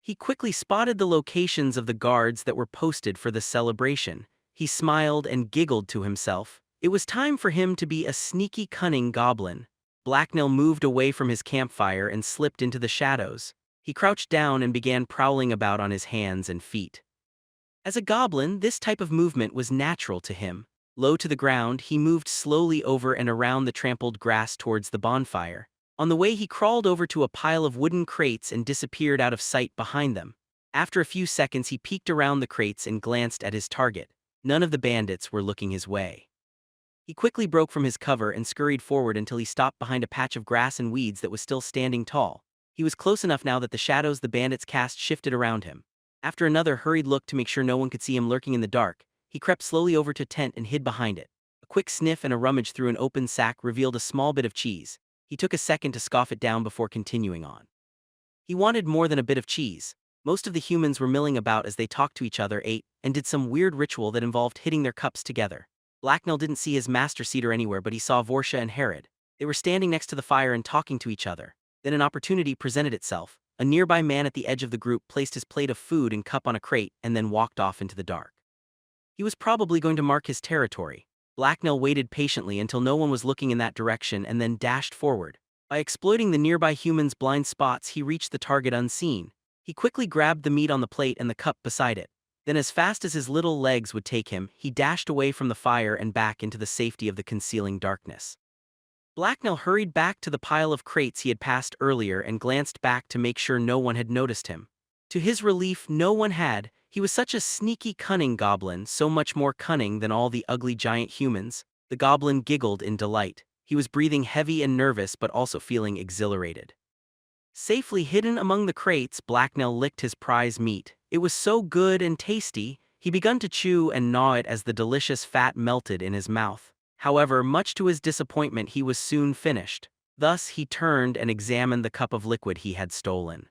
He quickly spotted the locations of the guards that were posted for the celebration. He smiled and giggled to himself. It was time for him to be a sneaky, cunning goblin. Blacknell moved away from his campfire and slipped into the shadows. He crouched down and began prowling about on his hands and feet. As a goblin, this type of movement was natural to him. Low to the ground, he moved slowly over and around the trampled grass towards the bonfire. On the way, he crawled over to a pile of wooden crates and disappeared out of sight behind them. After a few seconds, he peeked around the crates and glanced at his target. None of the bandits were looking his way. He quickly broke from his cover and scurried forward until he stopped behind a patch of grass and weeds that was still standing tall. He was close enough now that the shadows the bandits cast shifted around him. After another hurried look to make sure no one could see him lurking in the dark, he crept slowly over to a tent and hid behind it. A quick sniff and a rummage through an open sack revealed a small bit of cheese. He took a second to scoff it down before continuing on. He wanted more than a bit of cheese. Most of the humans were milling about as they talked to each other, ate, and did some weird ritual that involved hitting their cups together. Blacknell didn't see his master Cedar anywhere, but he saw Vorsha and Herod. They were standing next to the fire and talking to each other. Then an opportunity presented itself. A nearby man at the edge of the group placed his plate of food and cup on a crate and then walked off into the dark. He was probably going to mark his territory. Blacknell waited patiently until no one was looking in that direction and then dashed forward. By exploiting the nearby human's blind spots, he reached the target unseen. He quickly grabbed the meat on the plate and the cup beside it. Then as fast as his little legs would take him, he dashed away from the fire and back into the safety of the concealing darkness. Blacknell hurried back to the pile of crates he had passed earlier and glanced back to make sure no one had noticed him. To his relief, no one had. He was such a sneaky, cunning goblin, so much more cunning than all the ugly giant humans. The goblin giggled in delight. He was breathing heavy and nervous but also feeling exhilarated. Safely hidden among the crates, Blacknell licked his prize meat. It was so good and tasty, he began to chew and gnaw it as the delicious fat melted in his mouth. However, much to his disappointment, he was soon finished. Thus, he turned and examined the cup of liquid he had stolen.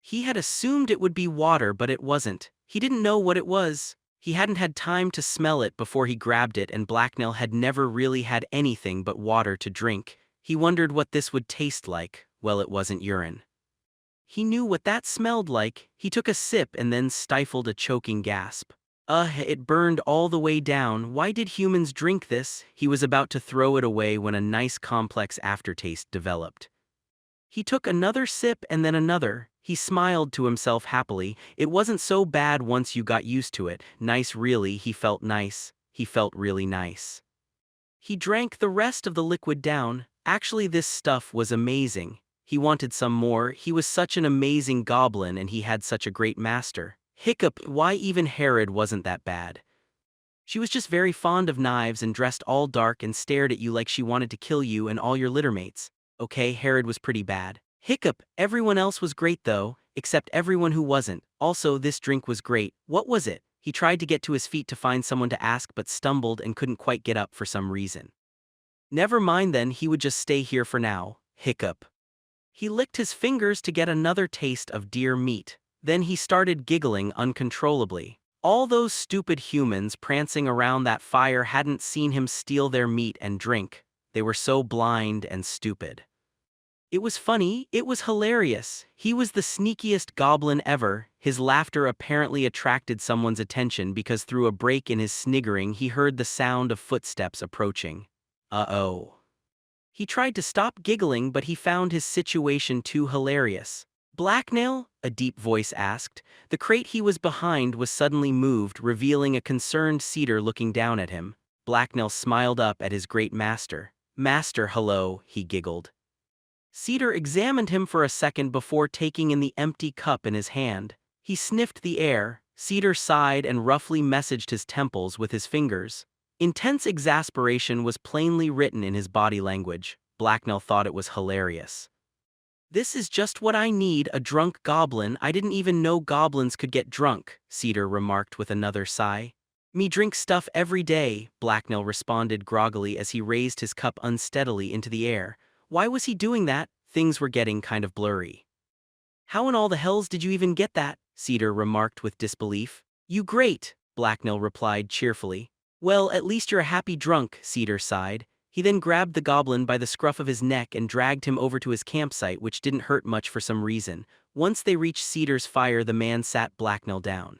He had assumed it would be water, but it wasn't. He didn't know what it was. He hadn't had time to smell it before he grabbed it, and Blacknell had never really had anything but water to drink. He wondered what this would taste like. Well, it wasn't urine. He knew what that smelled like. He took a sip and then stifled a choking gasp. It burned all the way down. Why did humans drink this? He was about to throw it away when a nice complex aftertaste developed. He took another sip and then another. He smiled to himself happily. It wasn't so bad once you got used to it. Nice, really. He felt nice. He felt really nice. He drank the rest of the liquid down. Actually, this stuff was amazing. He wanted some more. He was such an amazing goblin and he had such a great master. Hiccup, why even Herod wasn't that bad. She was just very fond of knives and dressed all dark and stared at you like she wanted to kill you and all your littermates. Okay, Herod was pretty bad. Hiccup, everyone else was great though, except everyone who wasn't. Also, this drink was great. What was it? He tried to get to his feet to find someone to ask but stumbled and couldn't quite get up for some reason. Never mind then, he would just stay here for now. Hiccup. He licked his fingers to get another taste of deer meat. Then he started giggling uncontrollably. All those stupid humans prancing around that fire hadn't seen him steal their meat and drink. They were so blind and stupid. It was funny, it was hilarious. He was the sneakiest goblin ever. His laughter apparently attracted someone's attention because through a break in his sniggering he heard the sound of footsteps approaching. Uh-oh. He tried to stop giggling, but he found his situation too hilarious. Blacknell? A deep voice asked. The crate he was behind was suddenly moved, revealing a concerned Cedar looking down at him. Blacknell smiled up at his great master. Master, hello, he giggled. Cedar examined him for a second before taking in the empty cup in his hand. He sniffed the air. Cedar sighed and roughly messaged his temples with his fingers. Intense exasperation was plainly written in his body language. Blacknell thought it was hilarious. This is just what I need, a drunk goblin. I didn't even know goblins could get drunk, Cedar remarked with another sigh. Me drink stuff every day, Blacknell responded groggily as he raised his cup unsteadily into the air. Why was he doing that? Things were getting kind of blurry. How in all the hells did you even get that? Cedar remarked with disbelief. You great, Blacknell replied cheerfully. Well, at least you're a happy drunk, Cedar sighed. He then grabbed the goblin by the scruff of his neck and dragged him over to his campsite, which didn't hurt much for some reason. Once they reached Cedar's fire, the man sat Blacknell down.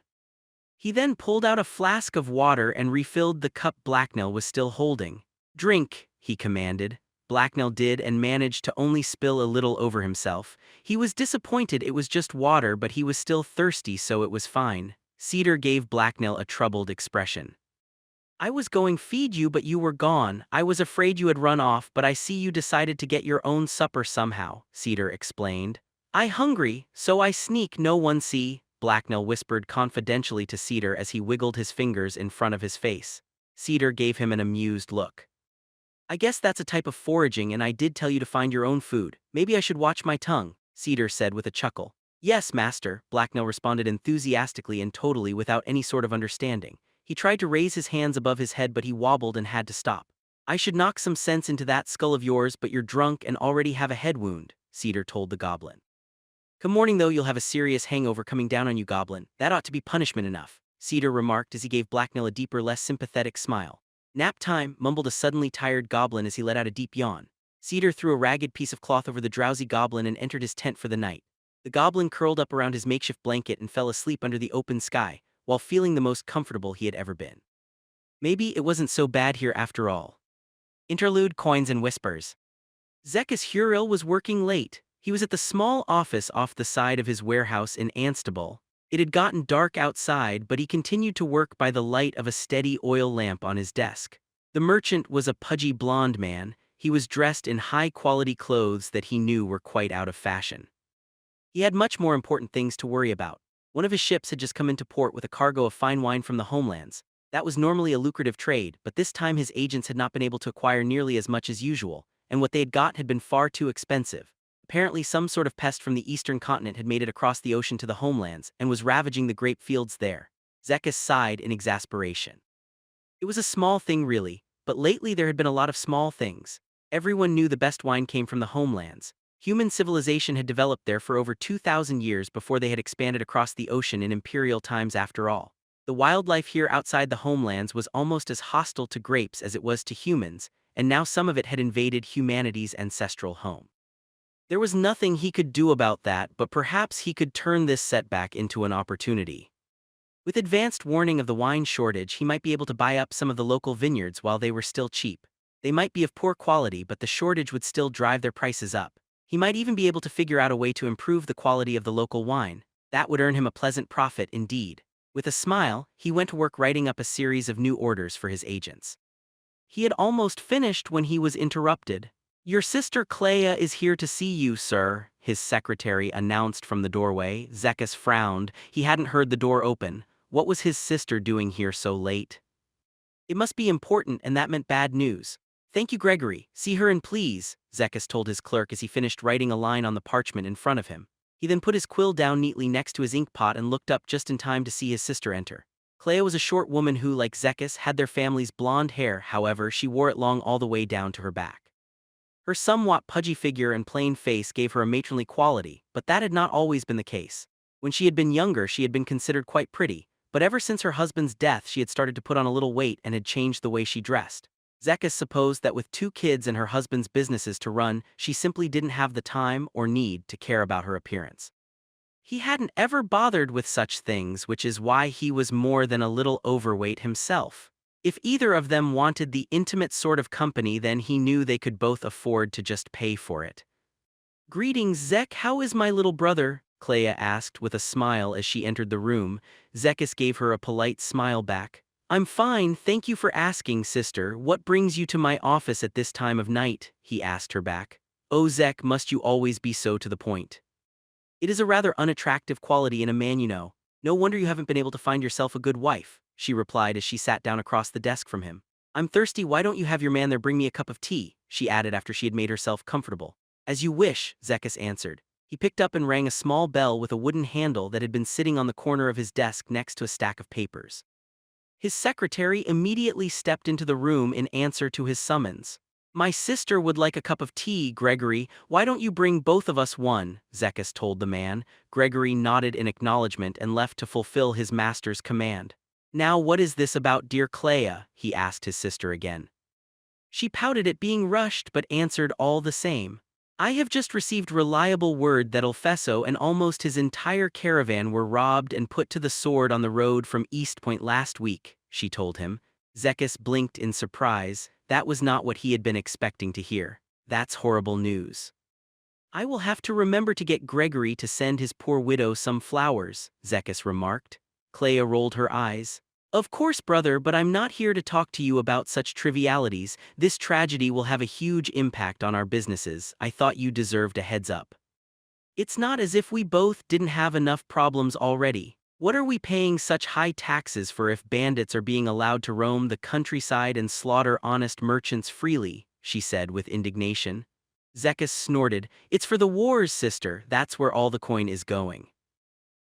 He then pulled out a flask of water and refilled the cup Blacknell was still holding. Drink, he commanded. Blacknell did and managed to only spill a little over himself. He was disappointed it was just water, but he was still thirsty, so it was fine. Cedar gave Blacknell a troubled expression. I was going feed you, but you were gone. I was afraid you had run off, but I see you decided to get your own supper somehow, Cedar explained. I hungry, so I sneak, no one see, Blacknell whispered confidentially to Cedar as he wiggled his fingers in front of his face. Cedar gave him an amused look. I guess that's a type of foraging, and I did tell you to find your own food. Maybe I should watch my tongue, Cedar said with a chuckle. Yes, master, Blacknell responded enthusiastically and totally without any sort of understanding. He tried to raise his hands above his head, but he wobbled and had to stop. I should knock some sense into that skull of yours, but you're drunk and already have a head wound, Cedar told the goblin. Come morning though, you'll have a serious hangover coming down on you, goblin. That ought to be punishment enough, Cedar remarked as he gave Blacknell a deeper, less sympathetic smile. Nap time, mumbled a suddenly tired goblin as he let out a deep yawn. Cedar threw a ragged piece of cloth over the drowsy goblin and entered his tent for the night. The goblin curled up around his makeshift blanket and fell asleep under the open sky, while feeling the most comfortable he had ever been. Maybe it wasn't so bad here after all. Interlude, coins and whispers. Zekas Huril was working late. He was at the small office off the side of his warehouse in Anstable. It had gotten dark outside, but he continued to work by the light of a steady oil lamp on his desk. The merchant was a pudgy blond man. He was dressed in high-quality clothes that he knew were quite out of fashion. He had much more important things to worry about. One of his ships had just come into port with a cargo of fine wine from the homelands. That was normally a lucrative trade, but this time his agents had not been able to acquire nearly as much as usual, and what they had got had been far too expensive. Apparently some sort of pest from the eastern continent had made it across the ocean to the homelands and was ravaging the grape fields there. Zekas sighed in exasperation. It was a small thing really, but lately there had been a lot of small things. Everyone knew the best wine came from the homelands. Human civilization had developed there for over 2,000 years before they had expanded across the ocean in imperial times after all. The wildlife here outside the homelands was almost as hostile to grapes as it was to humans, and now some of it had invaded humanity's ancestral home. There was nothing he could do about that, but perhaps he could turn this setback into an opportunity. With advanced warning of the wine shortage, he might be able to buy up some of the local vineyards while they were still cheap. They might be of poor quality, but the shortage would still drive their prices up. He might even be able to figure out a way to improve the quality of the local wine. That would earn him a pleasant profit indeed. With a smile, he went to work writing up a series of new orders for his agents. He had almost finished when he was interrupted. "Your sister Clea is here to see you, sir," his secretary announced from the doorway. Zekas frowned. He hadn't heard the door open. What was his sister doing here so late? It must be important, and that meant bad news. "Thank you, Gregory. See her in, please," Zekas told his clerk as he finished writing a line on the parchment in front of him. He then put his quill down neatly next to his ink pot and looked up just in time to see his sister enter. Clea was a short woman who, like Zekas, had their family's blonde hair. However, she wore it long all the way down to her back. Her somewhat pudgy figure and plain face gave her a matronly quality, but that had not always been the case. When she had been younger, she had been considered quite pretty, but ever since her husband's death she had started to put on a little weight and had changed the way she dressed. Zekas supposed that with 2 kids and her husband's businesses to run, she simply didn't have the time or need to care about her appearance. He hadn't ever bothered with such things, which is why he was more than a little overweight himself. If either of them wanted the intimate sort of company, then he knew they could both afford to just pay for it. "Greetings, Zek. How is my little brother?" Clea asked with a smile as she entered the room. Zekas gave her a polite smile back. "I'm fine, thank you for asking, sister. What brings you to my office at this time of night?" he asked her back. "Oh, Zek, must you always be so to the point? It is a rather unattractive quality in a man, you know. No wonder you haven't been able to find yourself a good wife," she replied as she sat down across the desk from him. "I'm thirsty. Why don't you have your man there bring me a cup of tea?" she added after she had made herself comfortable. "As you wish," Zekas answered. He picked up and rang a small bell with a wooden handle that had been sitting on the corner of his desk next to a stack of papers. His secretary immediately stepped into the room in answer to his summons. "My sister would like a cup of tea, Gregory. Why don't you bring both of us one?" Zekas told the man. Gregory nodded in acknowledgement and left to fulfill his master's command. "Now what is this about, dear Clea?" he asked his sister again. She pouted at being rushed but answered all the same. "I have just received reliable word that Ulfeso and almost his entire caravan were robbed and put to the sword on the road from East Point last week," she told him. Zekas blinked in surprise. That was not what he had been expecting to hear. "That's horrible news. I will have to remember to get Gregory to send his poor widow some flowers," Zekas remarked. Clea rolled her eyes. "Of course, brother, but I'm not here to talk to you about such trivialities. This tragedy will have a huge impact on our businesses. I thought you deserved a heads up. It's not as if we both didn't have enough problems already. What are we paying such high taxes for if bandits are being allowed to roam the countryside and slaughter honest merchants freely?" she said with indignation. Zekas snorted. "It's for the wars, sister. That's where all the coin is going.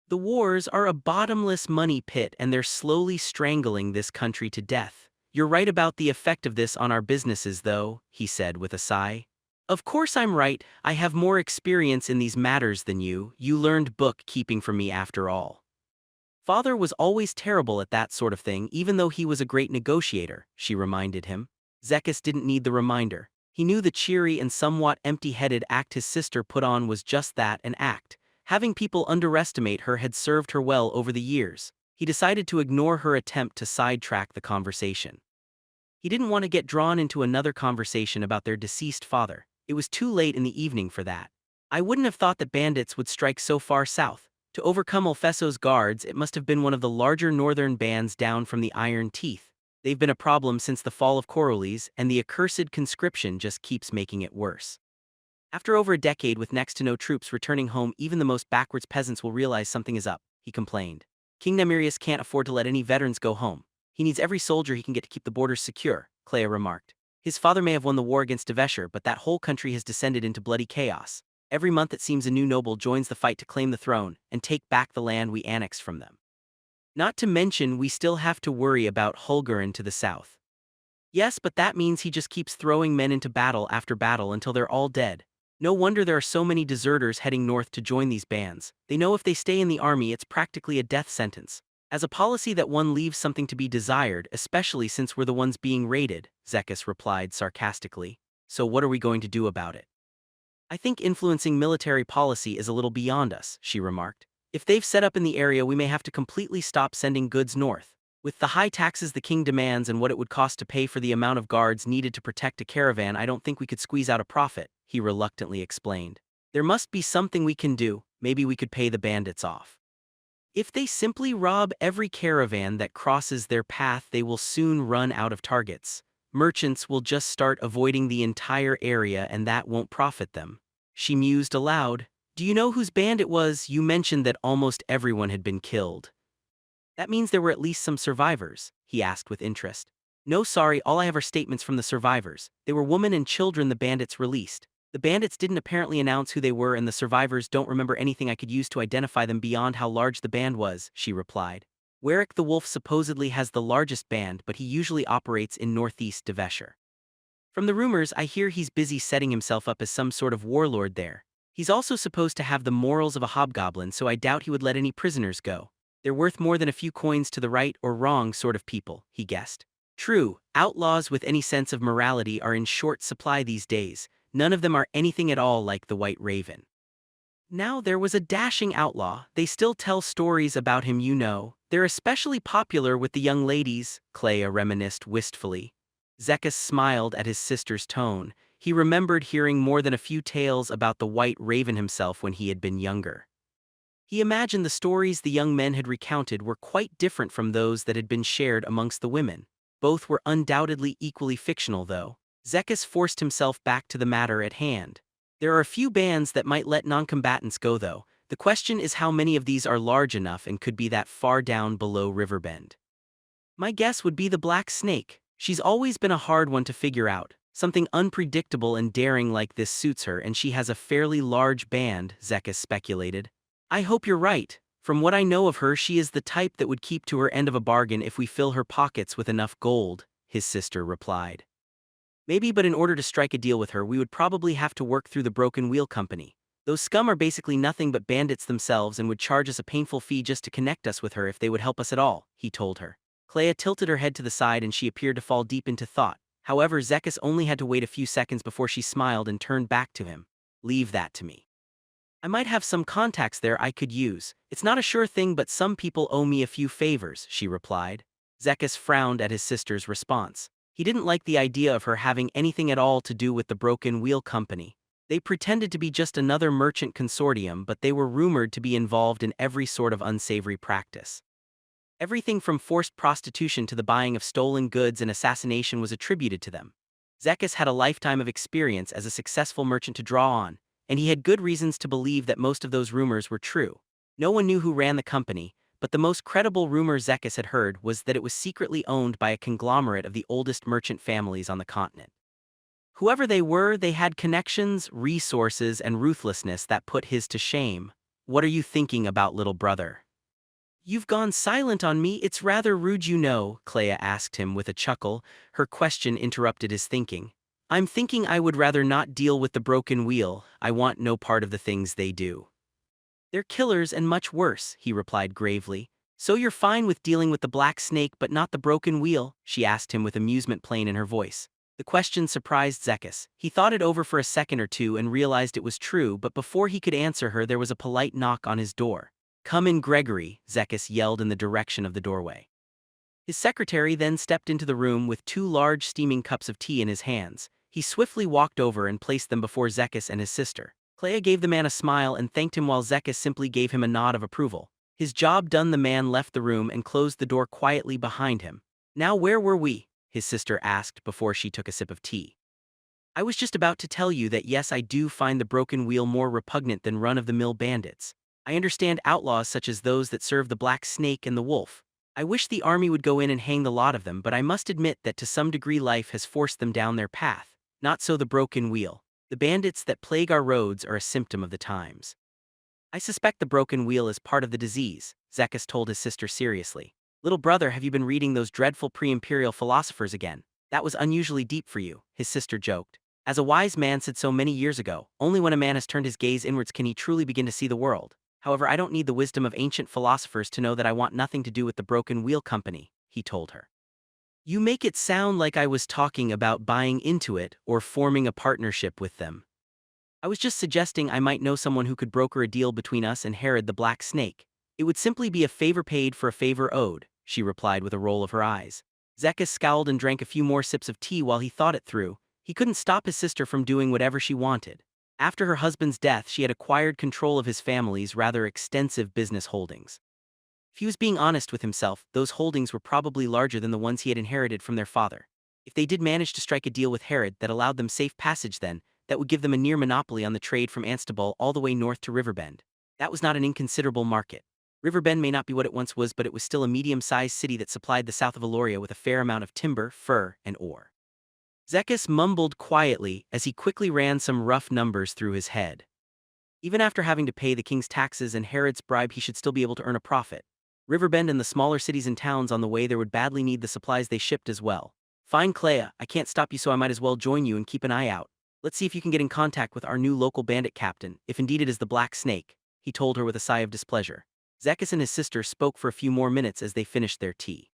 The wars are a bottomless money pit and they're slowly strangling this country to death. You're right about the effect of this on our businesses though," he said with a sigh. "Of course I'm right. I have more experience in these matters than you. You learned bookkeeping from me after all." Father was always terrible at that sort of thing even though he was a great negotiator, she reminded him. Zekis didn't need the reminder. He knew the cheery and somewhat empty-headed act his sister put on was just that, an act. Having people underestimate her had served her well over the years. He decided to ignore her attempt to sidetrack the conversation. He didn't want to get drawn into another conversation about their deceased father. It was too late in the evening for that. I wouldn't have thought that bandits would strike so far south. To overcome Olfeso's guards, it must have been one of the larger northern bands down from the Iron Teeth. They've been a problem since the fall of Coriolis, and the accursed conscription just keeps making it worse. After over a decade with next to no troops returning home, even the most backwards peasants will realize something is up, he complained. King Nemirius can't afford to let any veterans go home. He needs every soldier he can get to keep the borders secure, Clea remarked. His father may have won the war against Deveshur, but that whole country has descended into bloody chaos. Every month it seems a new noble joins the fight to claim the throne and take back the land we annexed from them. Not to mention we still have to worry about Hulgarin to the south. Yes, but that means he just keeps throwing men into battle after battle until they're all dead. No wonder there are so many deserters heading north to join these bands. They know if they stay in the army it's practically a death sentence. As a policy that one leaves something to be desired, especially since we're the ones being raided, Zekis replied sarcastically. So what are we going to do about it? I think influencing military policy is a little beyond us, she remarked. If they've set up in the area we may have to completely stop sending goods north. With the high taxes the king demands and what it would cost to pay for the amount of guards needed to protect a caravan, I don't think we could squeeze out a profit, he reluctantly explained. There must be something we can do. Maybe we could pay the bandits off. If they simply rob every caravan that crosses their path, they will soon run out of targets. Merchants will just start avoiding the entire area and that won't profit them. She mused aloud. Do you know whose band it was? You mentioned that almost everyone had been killed. That means there were at least some survivors, he asked with interest. No, sorry, all I have are statements from the survivors. They were women and children the bandits released. The bandits didn't apparently announce who they were and the survivors don't remember anything I could use to identify them beyond how large the band was, she replied. Warwick the Wolf supposedly has the largest band, but he usually operates in northeast Deveshur. From the rumors, I hear he's busy setting himself up as some sort of warlord there. He's also supposed to have the morals of a hobgoblin, so I doubt he would let any prisoners go. They're worth more than a few coins to the right or wrong sort of people, he guessed. True, outlaws with any sense of morality are in short supply these days. None of them are anything at all like the White Raven. Now there was a dashing outlaw. They still tell stories about him, you know. They're especially popular with the young ladies, Clea reminisced wistfully. Zekis smiled at his sister's tone. He remembered hearing more than a few tales about the White Raven himself when he had been younger. He imagined the stories the young men had recounted were quite different from those that had been shared amongst the women. Both were undoubtedly equally fictional, though. Zekis forced himself back to the matter at hand. There are a few bands that might let non-combatants go, though. The question is how many of these are large enough and could be that far down below Riverbend. My guess would be the Black Snake. She's always been a hard one to figure out. Something unpredictable and daring like this suits her, and she has a fairly large band, Zekis speculated. I hope you're right. From what I know of her, she is the type that would keep to her end of a bargain if we fill her pockets with enough gold, his sister replied. Maybe, but in order to strike a deal with her, we would probably have to work through the Broken Wheel Company. Those scum are basically nothing but bandits themselves and would charge us a painful fee just to connect us with her if they would help us at all, he told her. Clea tilted her head to the side and she appeared to fall deep into thought. However, Zekis only had to wait a few seconds before she smiled and turned back to him. Leave that to me. I might have some contacts there I could use. It's not a sure thing, but some people owe me a few favors, she replied. Zekis frowned at his sister's response. He didn't like the idea of her having anything at all to do with the Broken Wheel Company. They pretended to be just another merchant consortium, but they were rumored to be involved in every sort of unsavory practice. Everything from forced prostitution to the buying of stolen goods and assassination was attributed to them. Zekis had a lifetime of experience as a successful merchant to draw on, and he had good reasons to believe that most of those rumors were true. No one knew who ran the company, but the most credible rumor Zekis had heard was that it was secretly owned by a conglomerate of the oldest merchant families on the continent. Whoever they were, they had connections, resources, and ruthlessness that put his to shame. What are you thinking about, little brother? You've gone silent on me. It's rather rude, you know, Clea asked him with a chuckle. Her question interrupted his thinking. I'm thinking I would rather not deal with the Broken Wheel. I want no part of the things they do. They're killers and much worse, he replied gravely. "So you're fine with dealing with the black snake but not the broken wheel?" she asked him with amusement plain in her voice. The question surprised Zekis. He thought it over for a second or two and realized it was true, but before he could answer her there was a polite knock on his door. "Come in, Gregory," Zekis yelled in the direction of the doorway. His secretary then stepped into the room with 2 large steaming cups of tea in his hands. He swiftly walked over and placed them before Zekis and his sister. Clea gave the man a smile and thanked him while Zekis simply gave him a nod of approval. His job done, the man left the room and closed the door quietly behind him. "Now where were we?" his sister asked before she took a sip of tea. "I was just about to tell you that yes, I do find the broken wheel more repugnant than run-of-the-mill bandits. I understand outlaws such as those that serve the black snake and the wolf. I wish the army would go in and hang the lot of them, but I must admit that to some degree life has forced them down their path. Not so the broken wheel. The bandits that plague our roads are a symptom of the times." "I suspect the broken wheel is part of the disease," Zekis told his sister seriously. "Little brother, have you been reading those dreadful pre-imperial philosophers again? That was unusually deep for you," his sister joked. "As a wise man said so many years ago, only when a man has turned his gaze inwards can he truly begin to see the world. However, I don't need the wisdom of ancient philosophers to know that I want nothing to do with the Broken Wheel Company," he told her. "You make it sound like I was talking about buying into it or forming a partnership with them. I was just suggesting I might know someone who could broker a deal between us and Herod the Black Snake. It would simply be a favor paid for a favor owed," she replied with a roll of her eyes. Zekis scowled and drank a few more sips of tea while he thought it through. He couldn't stop his sister from doing whatever she wanted. After her husband's death, she had acquired control of his family's rather extensive business holdings. If he was being honest with himself, those holdings were probably larger than the ones he had inherited from their father. If they did manage to strike a deal with Herod that allowed them safe passage then, that would give them a near monopoly on the trade from Anstable all the way north to Riverbend. That was not an inconsiderable market. Riverbend may not be what it once was, but it was still a medium-sized city that supplied the south of Aloria with a fair amount of timber, fur, and ore. Zekis mumbled quietly as he quickly ran some rough numbers through his head. Even after having to pay the king's taxes and Herod's bribe, he should still be able to earn a profit. Riverbend and the smaller cities and towns on the way there would badly need the supplies they shipped as well. "Fine, Clea, I can't stop you, so I might as well join you and keep an eye out. Let's see if you can get in contact with our new local bandit captain, if indeed it is the Black Snake," he told her with a sigh of displeasure. Zekis and his sister spoke for a few more minutes as they finished their tea.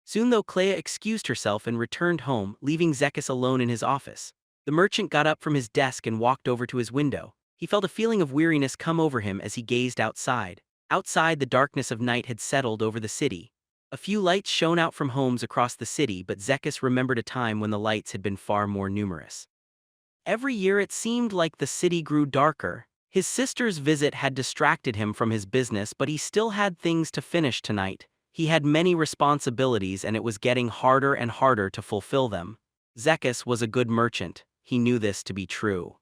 Soon though, Clea excused herself and returned home, leaving Zekis alone in his office. The merchant got up from his desk and walked over to his window. He felt a feeling of weariness come over him as he gazed outside. Outside, the darkness of night had settled over the city. A few lights shone out from homes across the city, but Zekis remembered a time when the lights had been far more numerous. Every year it seemed like the city grew darker. His sister's visit had distracted him from his business, but he still had things to finish tonight. He had many responsibilities and it was getting harder and harder to fulfill them. Zekis was a good merchant. He knew this to be true.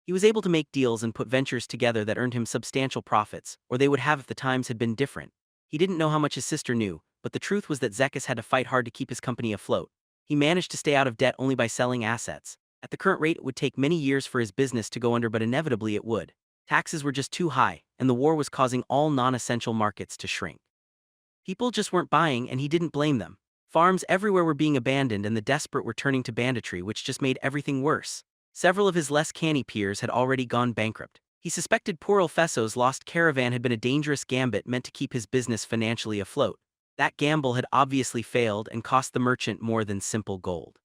He was able to make deals and put ventures together that earned him substantial profits, or they would have if the times had been different. He didn't know how much his sister knew, but the truth was that Zekis had to fight hard to keep his company afloat. He managed to stay out of debt only by selling assets. At the current rate, it would take many years for his business to go under, but inevitably it would. Taxes were just too high, and the war was causing all non-essential markets to shrink. People just weren't buying, and he didn't blame them. Farms everywhere were being abandoned and the desperate were turning to banditry, which just made everything worse. Several of his less canny peers had already gone bankrupt. He suspected poor Olfeso's lost caravan had been a dangerous gambit meant to keep his business financially afloat. That gamble had obviously failed and cost the merchant more than simple gold.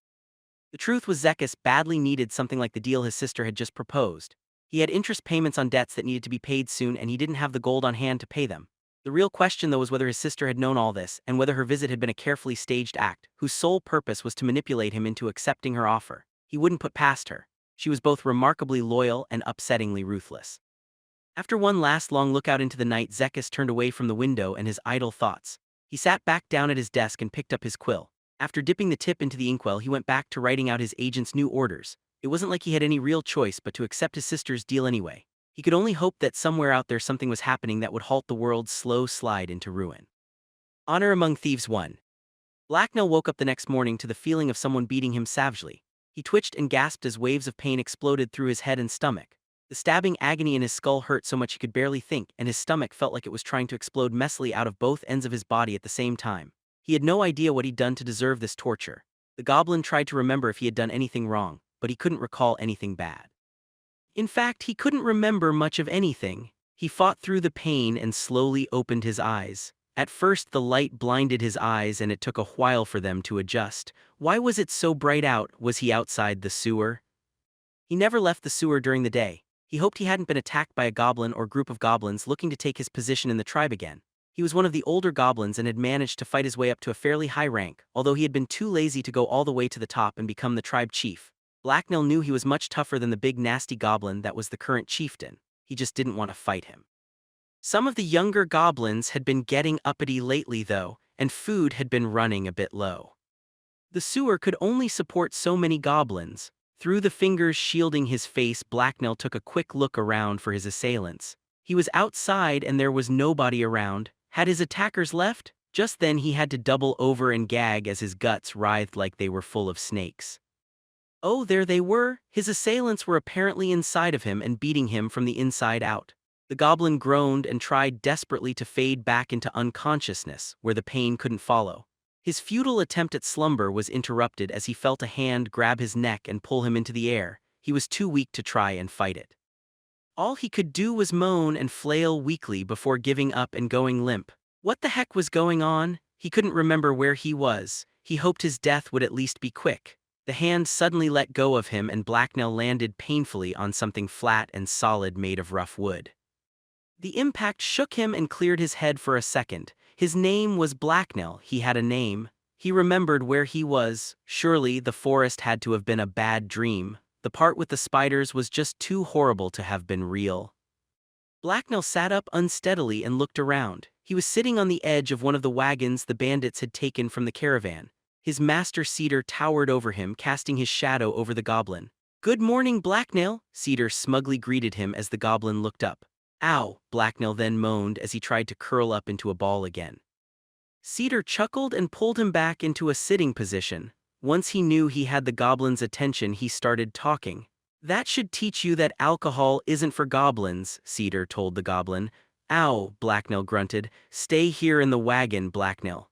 The truth was Zekis badly needed something like the deal his sister had just proposed. He had interest payments on debts that needed to be paid soon, and he didn't have the gold on hand to pay them. The real question though was whether his sister had known all this, and whether her visit had been a carefully staged act, whose sole purpose was to manipulate him into accepting her offer. He wouldn't put past her. She was both remarkably loyal and upsettingly ruthless. After one last long look out into the night, Zekis turned away from the window and his idle thoughts. He sat back down at his desk and picked up his quill. After dipping the tip into the inkwell, he went back to writing out his agent's new orders. It wasn't like he had any real choice but to accept his sister's deal anyway. He could only hope that somewhere out there something was happening that would halt the world's slow slide into ruin. Honor Among Thieves 1. Blacknell woke up the next morning to the feeling of someone beating him savagely. He twitched and gasped as waves of pain exploded through his head and stomach. The stabbing agony in his skull hurt so much he could barely think, and his stomach felt like it was trying to explode messily out of both ends of his body at the same time. He had no idea what he'd done to deserve this torture. The goblin tried to remember if he had done anything wrong, but he couldn't recall anything bad. In fact, he couldn't remember much of anything. He fought through the pain and slowly opened his eyes. At first the light blinded his eyes and it took a while for them to adjust. Why was it so bright out? Was he outside the sewer? He never left the sewer during the day. He hoped he hadn't been attacked by a goblin or group of goblins looking to take his position in the tribe again. He was one of the older goblins and had managed to fight his way up to a fairly high rank, although he had been too lazy to go all the way to the top and become the tribe chief. Blacknell knew he was much tougher than the big nasty goblin that was the current chieftain. He just didn't want to fight him. Some of the younger goblins had been getting uppity lately though, and food had been running a bit low. The sewer could only support so many goblins. Through the fingers shielding his face, Blacknell took a quick look around for his assailants. He was outside and there was nobody around. Had his attackers left? Just then he had to double over and gag as his guts writhed like they were full of snakes. Oh, there they were! His assailants were apparently inside of him and beating him from the inside out. The goblin groaned and tried desperately to fade back into unconsciousness, where the pain couldn't follow. His futile attempt at slumber was interrupted as he felt a hand grab his neck and pull him into the air. He was too weak to try and fight it. All he could do was moan and flail weakly before giving up and going limp. What the heck was going on? He couldn't remember where he was. He hoped his death would at least be quick. The hand suddenly let go of him and Blacknell landed painfully on something flat and solid made of rough wood. The impact shook him and cleared his head for a second. His name was Blacknell. He had a name. He remembered where he was. Surely the forest had to have been a bad dream. The part with the spiders was just too horrible to have been real. Blacknell sat up unsteadily and looked around. He was sitting on the edge of one of the wagons the bandits had taken from the caravan. His master Cedar towered over him, casting his shadow over the goblin. "Good morning, Blacknell," Cedar smugly greeted him as the goblin looked up. "Ow," Blacknell then moaned as he tried to curl up into a ball again. Cedar chuckled and pulled him back into a sitting position. Once he knew he had the goblin's attention, he started talking. "That should teach you that alcohol isn't for goblins," Cedar told the goblin. "Ow," Blacknell grunted. "Stay here in the wagon, Blacknell.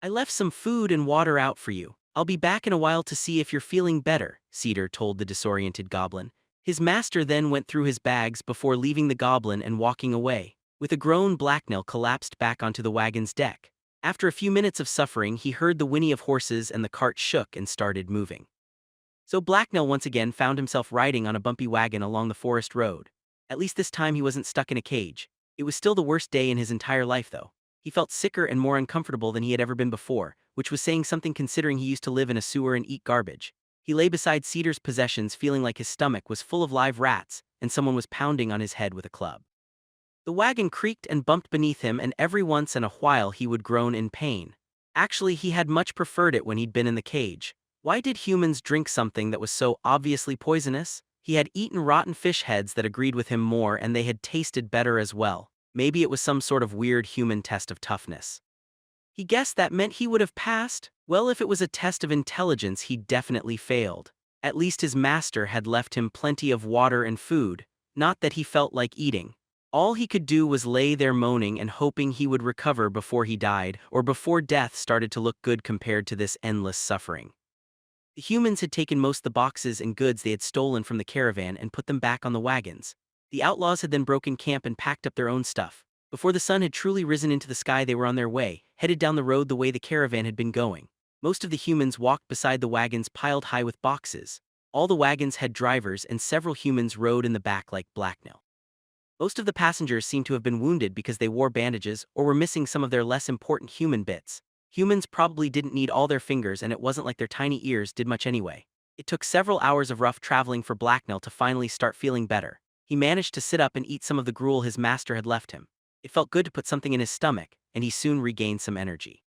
I left some food and water out for you. I'll be back in a while to see if you're feeling better," Cedar told the disoriented goblin. His master then went through his bags before leaving the goblin and walking away. With a groan, Blacknell collapsed back onto the wagon's deck. After a few minutes of suffering, he heard the whinny of horses and the cart shook and started moving. So Blacknell once again found himself riding on a bumpy wagon along the forest road. At least this time he wasn't stuck in a cage. It was still the worst day in his entire life though. He felt sicker and more uncomfortable than he had ever been before, which was saying something considering he used to live in a sewer and eat garbage. He lay beside Cedar's possessions feeling like his stomach was full of live rats and someone was pounding on his head with a club. The wagon creaked and bumped beneath him and every once in a while he would groan in pain. Actually, he had much preferred it when he'd been in the cage. Why did humans drink something that was so obviously poisonous? He had eaten rotten fish heads that agreed with him more and they had tasted better as well. Maybe it was some sort of weird human test of toughness. He guessed that meant he would have passed. Well, if it was a test of intelligence, he definitely failed. At least his master had left him plenty of water and food, not that he felt like eating. All he could do was lay there moaning and hoping he would recover before he died, or before death started to look good compared to this endless suffering. The humans had taken most of the boxes and goods they had stolen from the caravan and put them back on the wagons. The outlaws had then broken camp and packed up their own stuff. Before the sun had truly risen into the sky, they were on their way, headed down the road the way the caravan had been going. Most of the humans walked beside the wagons piled high with boxes. All the wagons had drivers and several humans rode in the back like Blacknell. Most of the passengers seemed to have been wounded because they wore bandages or were missing some of their less important human bits. Humans probably didn't need all their fingers and it wasn't like their tiny ears did much anyway. It took several hours of rough traveling for Blacknell to finally start feeling better. He managed to sit up and eat some of the gruel his master had left him. It felt good to put something in his stomach, and he soon regained some energy.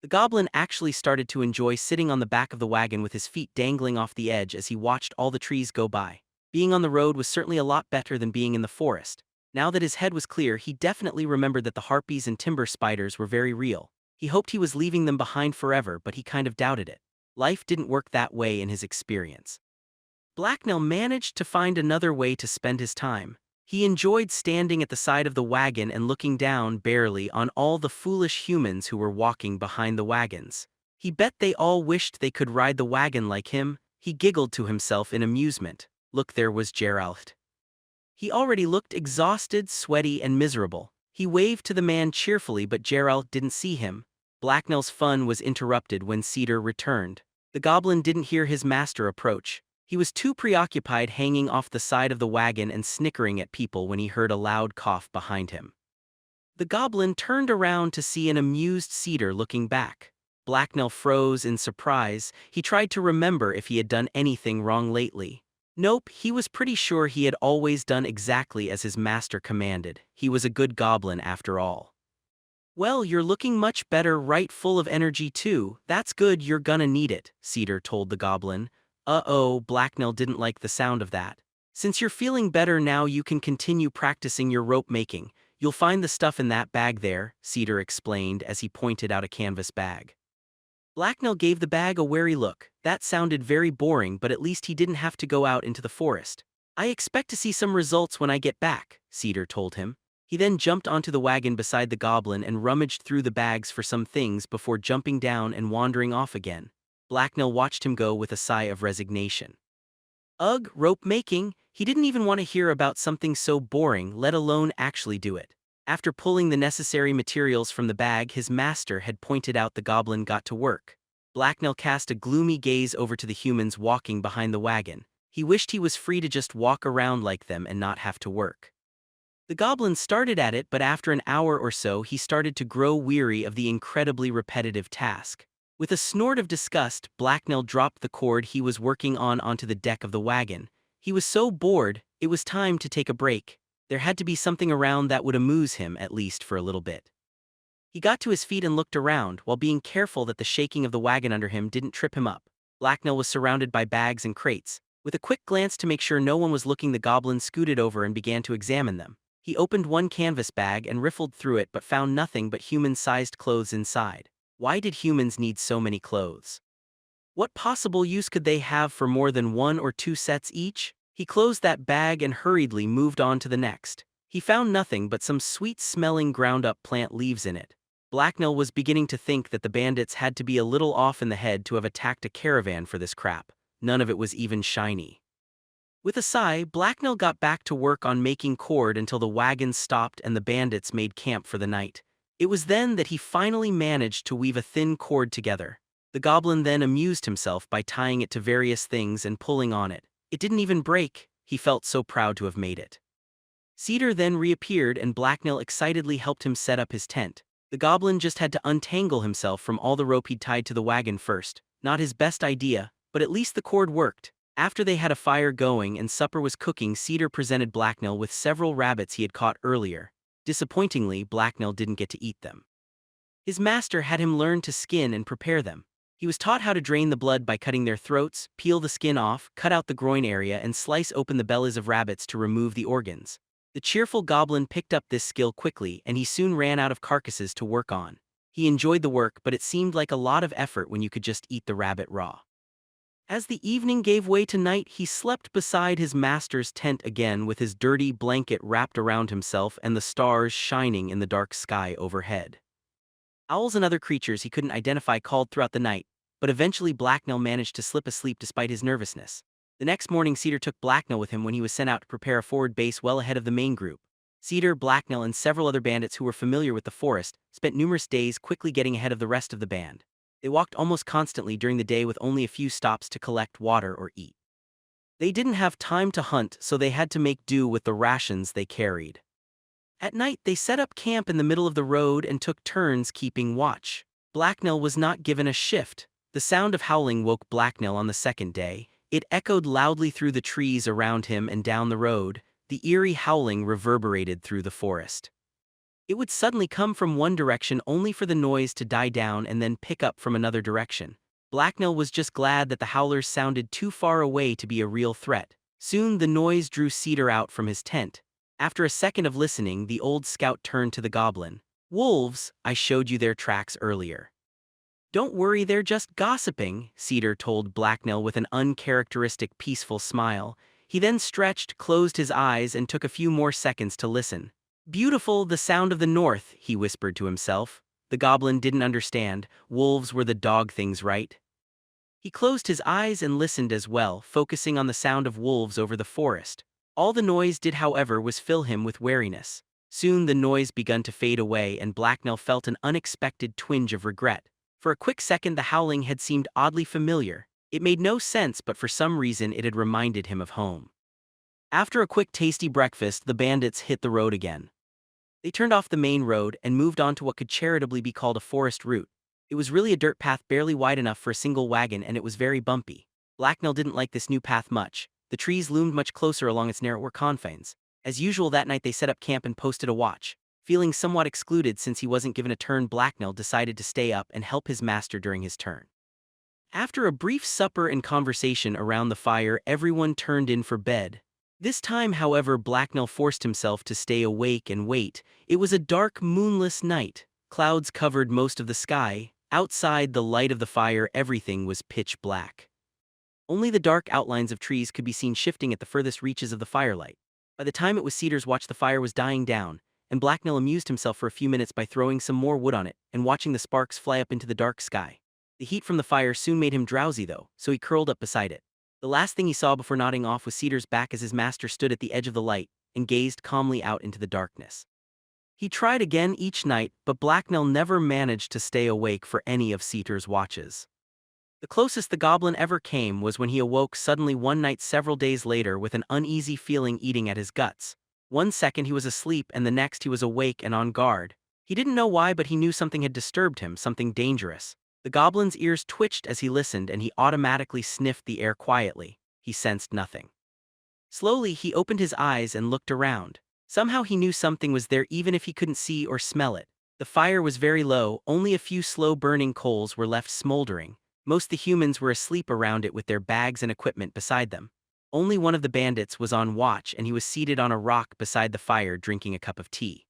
The goblin actually started to enjoy sitting on the back of the wagon with his feet dangling off the edge as he watched all the trees go by. Being on the road was certainly a lot better than being in the forest. Now that his head was clear, he definitely remembered that the harpies and timber spiders were very real. He hoped he was leaving them behind forever, but he kind of doubted it. Life didn't work that way in his experience. Blacknell managed to find another way to spend his time. He enjoyed standing at the side of the wagon and looking down barely on all the foolish humans who were walking behind the wagons. He bet they all wished they could ride the wagon like him. He giggled to himself in amusement. Look, there was Geralt. He already looked exhausted, sweaty, and miserable. He waved to the man cheerfully, but Geralt didn't see him. Blacknell's fun was interrupted when Cedar returned. The goblin didn't hear his master approach. He was too preoccupied hanging off the side of the wagon and snickering at people when he heard a loud cough behind him. The goblin turned around to see an amused Cedar looking back. Blacknell froze in surprise. He tried to remember if he had done anything wrong lately. Nope, he was pretty sure he had always done exactly as his master commanded. He was a good goblin after all. "Well, you're looking much better, right, full of energy too. That's good, you're gonna need it," Cedar told the goblin. Uh-oh, Blacknell didn't like the sound of that. "Since you're feeling better now, you can continue practicing your rope making. You'll find the stuff in that bag there," Cedar explained as he pointed out a canvas bag. Blacknell gave the bag a wary look. That sounded very boring, but at least he didn't have to go out into the forest. "I expect to see some results when I get back," Cedar told him. He then jumped onto the wagon beside the goblin and rummaged through the bags for some things before jumping down and wandering off again. Blacknell watched him go with a sigh of resignation. Ugh, rope making? He didn't even want to hear about something so boring, let alone actually do it. After pulling the necessary materials from the bag his master had pointed out, the goblin got to work. Blacknell cast a gloomy gaze over to the humans walking behind the wagon. He wished he was free to just walk around like them and not have to work. The goblin started at it, but after an hour or so he started to grow weary of the incredibly repetitive task. With a snort of disgust, Blacknell dropped the cord he was working on onto the deck of the wagon. He was so bored, it was time to take a break. There had to be something around that would amuse him, at least for a little bit. He got to his feet and looked around, while being careful that the shaking of the wagon under him didn't trip him up. Blacknell was surrounded by bags and crates. With a quick glance to make sure no one was looking, the goblin scooted over and began to examine them. He opened one canvas bag and riffled through it, but found nothing but human-sized clothes inside. Why did humans need so many clothes? What possible use could they have for more than 1 or 2 sets each? He closed that bag and hurriedly moved on to the next. He found nothing but some sweet-smelling ground-up plant leaves in it. Blacknell was beginning to think that the bandits had to be a little off in the head to have attacked a caravan for this crap. None of it was even shiny. With a sigh, Blacknell got back to work on making cord until the wagon stopped and the bandits made camp for the night. It was then that he finally managed to weave a thin cord together. The goblin then amused himself by tying it to various things and pulling on it. It didn't even break. He felt so proud to have made it. Cedar then reappeared and Blacknell excitedly helped him set up his tent. The goblin just had to untangle himself from all the rope he'd tied to the wagon first. Not his best idea, but at least the cord worked. After they had a fire going and supper was cooking, Cedar presented Blacknell with several rabbits he had caught earlier. Disappointingly, Blacknell didn't get to eat them. His master had him learn to skin and prepare them. He was taught how to drain the blood by cutting their throats, peel the skin off, cut out the groin area, and slice open the bellies of rabbits to remove the organs. The cheerful goblin picked up this skill quickly, and he soon ran out of carcasses to work on. He enjoyed the work, but it seemed like a lot of effort when you could just eat the rabbit raw. As the evening gave way to night, he slept beside his master's tent again with his dirty blanket wrapped around himself and the stars shining in the dark sky overhead. Owls and other creatures he couldn't identify called throughout the night, but eventually Blacknell managed to slip asleep despite his nervousness. The next morning Cedar took Blacknell with him when he was sent out to prepare a forward base well ahead of the main group. Cedar, Blacknell, and several other bandits who were familiar with the forest spent numerous days quickly getting ahead of the rest of the band. They walked almost constantly during the day with only a few stops to collect water or eat. They didn't have time to hunt, so they had to make do with the rations they carried. At night they set up camp in the middle of the road and took turns keeping watch. Blacknell was not given a shift. The sound of howling woke Blacknell on the second day. It echoed loudly through the trees around him and down the road. The eerie howling reverberated through the forest. It would suddenly come from one direction only for the noise to die down and then pick up from another direction. Blacknell was just glad that the howlers sounded too far away to be a real threat. Soon the noise drew Cedar out from his tent. After a second of listening, the old scout turned to the goblin. "Wolves, I showed you their tracks earlier." "Don't worry, they're just gossiping," Cedar told Blacknell with an uncharacteristic peaceful smile. He then stretched, closed his eyes, and took a few more seconds to listen. "Beautiful, the sound of the north," he whispered to himself. The goblin didn't understand. Wolves were the dog things, right? He closed his eyes and listened as well, focusing on the sound of wolves over the forest. All the noise did, however, was fill him with wariness. Soon the noise began to fade away and Blacknell felt an unexpected twinge of regret. For a quick second the howling had seemed oddly familiar. It made no sense, but for some reason it had reminded him of home. After a quick tasty breakfast, the bandits hit the road again. They turned off the main road and moved on to what could charitably be called a forest route. It was really a dirt path barely wide enough for a single wagon, and it was very bumpy. Blacknell didn't like this new path much. The trees loomed much closer along its narrower confines. As usual that night they set up camp and posted a watch. Feeling somewhat excluded since he wasn't given a turn, Blacknell decided to stay up and help his master during his turn. After a brief supper and conversation around the fire, everyone turned in for bed. This time, however, Blacknell forced himself to stay awake and wait. It was a dark, moonless night. Clouds covered most of the sky. Outside the light of the fire, everything was pitch black. Only the dark outlines of trees could be seen shifting at the furthest reaches of the firelight. By the time it was Cedar's watch, the fire was dying down, and Blacknell amused himself for a few minutes by throwing some more wood on it and watching the sparks fly up into the dark sky. The heat from the fire soon made him drowsy though, so he curled up beside it. The last thing he saw before nodding off was Cedar's back as his master stood at the edge of the light and gazed calmly out into the darkness. He tried again each night, but Blacknell never managed to stay awake for any of Cedar's watches. The closest the goblin ever came was when he awoke suddenly one night several days later with an uneasy feeling eating at his guts. One second he was asleep and the next he was awake and on guard. He didn't know why, but he knew something had disturbed him, something dangerous. The goblin's ears twitched as he listened and he automatically sniffed the air quietly. He sensed nothing. Slowly he opened his eyes and looked around. Somehow he knew something was there even if he couldn't see or smell it. The fire was very low, only a few slow-burning coals were left smoldering. Most of the humans were asleep around it with their bags and equipment beside them. Only one of the bandits was on watch and he was seated on a rock beside the fire drinking a cup of tea.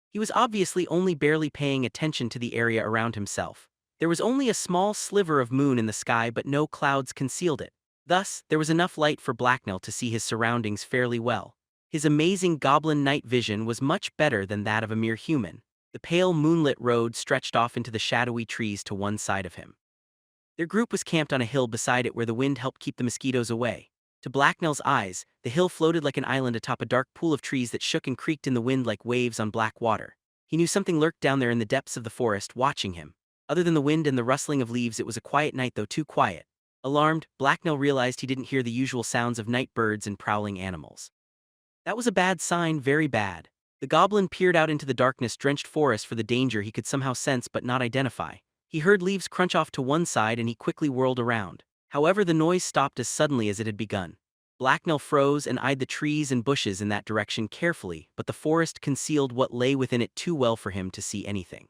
He was obviously only barely paying attention to the area around himself. There was only a small sliver of moon in the sky, but no clouds concealed it. Thus, there was enough light for Blacknell to see his surroundings fairly well. His amazing goblin night vision was much better than that of a mere human. The pale moonlit road stretched off into the shadowy trees to one side of him. Their group was camped on a hill beside it where the wind helped keep the mosquitoes away. To Blacknell's eyes, the hill floated like an island atop a dark pool of trees that shook and creaked in the wind like waves on black water. He knew something lurked down there in the depths of the forest, watching him. Other than the wind and the rustling of leaves, it was a quiet night, though too quiet. Alarmed, Blacknell realized he didn't hear the usual sounds of night birds and prowling animals. That was a bad sign, very bad. The goblin peered out into the darkness-drenched forest for the danger he could somehow sense but not identify. He heard leaves crunch off to one side and he quickly whirled around. However, the noise stopped as suddenly as it had begun. Blacknell froze and eyed the trees and bushes in that direction carefully, but the forest concealed what lay within it too well for him to see anything.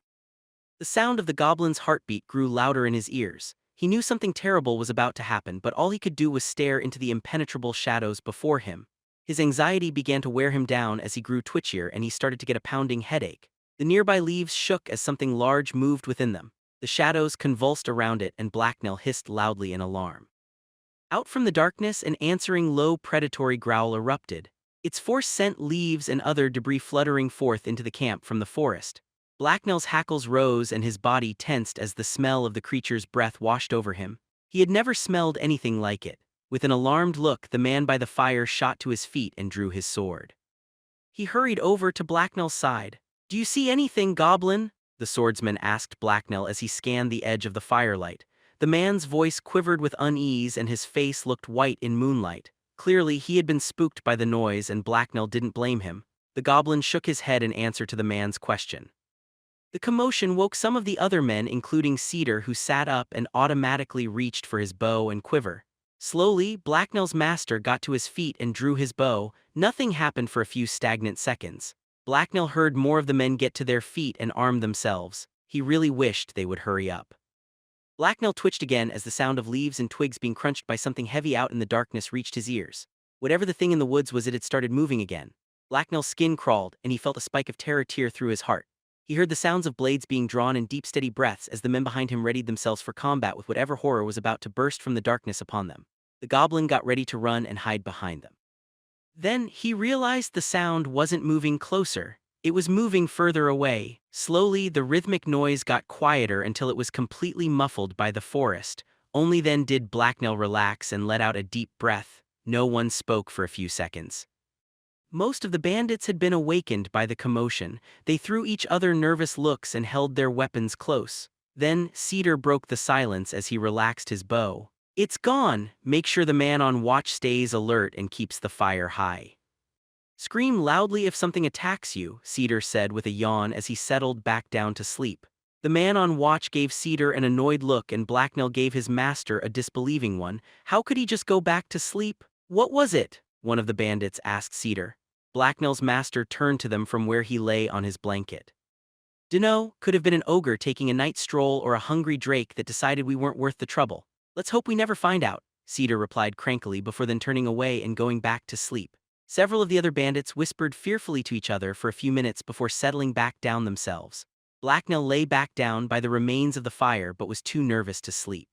The sound of the goblin's heartbeat grew louder in his ears. He knew something terrible was about to happen, but all he could do was stare into the impenetrable shadows before him. His anxiety began to wear him down as he grew twitchier and he started to get a pounding headache. The nearby leaves shook as something large moved within them. The shadows convulsed around it and Blacknell hissed loudly in alarm. Out from the darkness, an answering low predatory growl erupted. Its force sent leaves and other debris fluttering forth into the camp from the forest. Blacknell's hackles rose and his body tensed as the smell of the creature's breath washed over him. He had never smelled anything like it. With an alarmed look, the man by the fire shot to his feet and drew his sword. He hurried over to Blacknell's side. "Do you see anything, Goblin?" the swordsman asked Blacknell as he scanned the edge of the firelight. The man's voice quivered with unease and his face looked white in moonlight. Clearly, he had been spooked by the noise and Blacknell didn't blame him. The goblin shook his head in answer to the man's question. The commotion woke some of the other men, including Cedar, who sat up and automatically reached for his bow and quiver. Slowly, Blacknell's master got to his feet and drew his bow. Nothing happened for a few stagnant seconds. Blacknell heard more of the men get to their feet and arm themselves. He really wished they would hurry up. Blacknell twitched again as the sound of leaves and twigs being crunched by something heavy out in the darkness reached his ears. Whatever the thing in the woods was, it had started moving again. Blacknell's skin crawled and he felt a spike of terror tear through his heart. He heard the sounds of blades being drawn in deep steady breaths as the men behind him readied themselves for combat with whatever horror was about to burst from the darkness upon them. The goblin got ready to run and hide behind them. Then he realized the sound wasn't moving closer. It was moving further away. Slowly, the rhythmic noise got quieter until it was completely muffled by the forest. Only then did Blacknell relax and let out a deep breath. No one spoke for a few seconds. Most of the bandits had been awakened by the commotion. They threw each other nervous looks and held their weapons close. Then, Cedar broke the silence as he relaxed his bow. "It's gone! Make sure the man on watch stays alert and keeps the fire high. Scream loudly if something attacks you," Cedar said with a yawn as he settled back down to sleep. The man on watch gave Cedar an annoyed look and Blacknell gave his master a disbelieving one. How could he just go back to sleep? "What was it?" one of the bandits asked Cedar. Blacknell's master turned to them from where he lay on his blanket. "Dunno, could have been an ogre taking a night stroll or a hungry drake that decided we weren't worth the trouble. Let's hope we never find out," Cedar replied crankily before then turning away and going back to sleep. Several of the other bandits whispered fearfully to each other for a few minutes before settling back down themselves. Blacknell lay back down by the remains of the fire but was too nervous to sleep.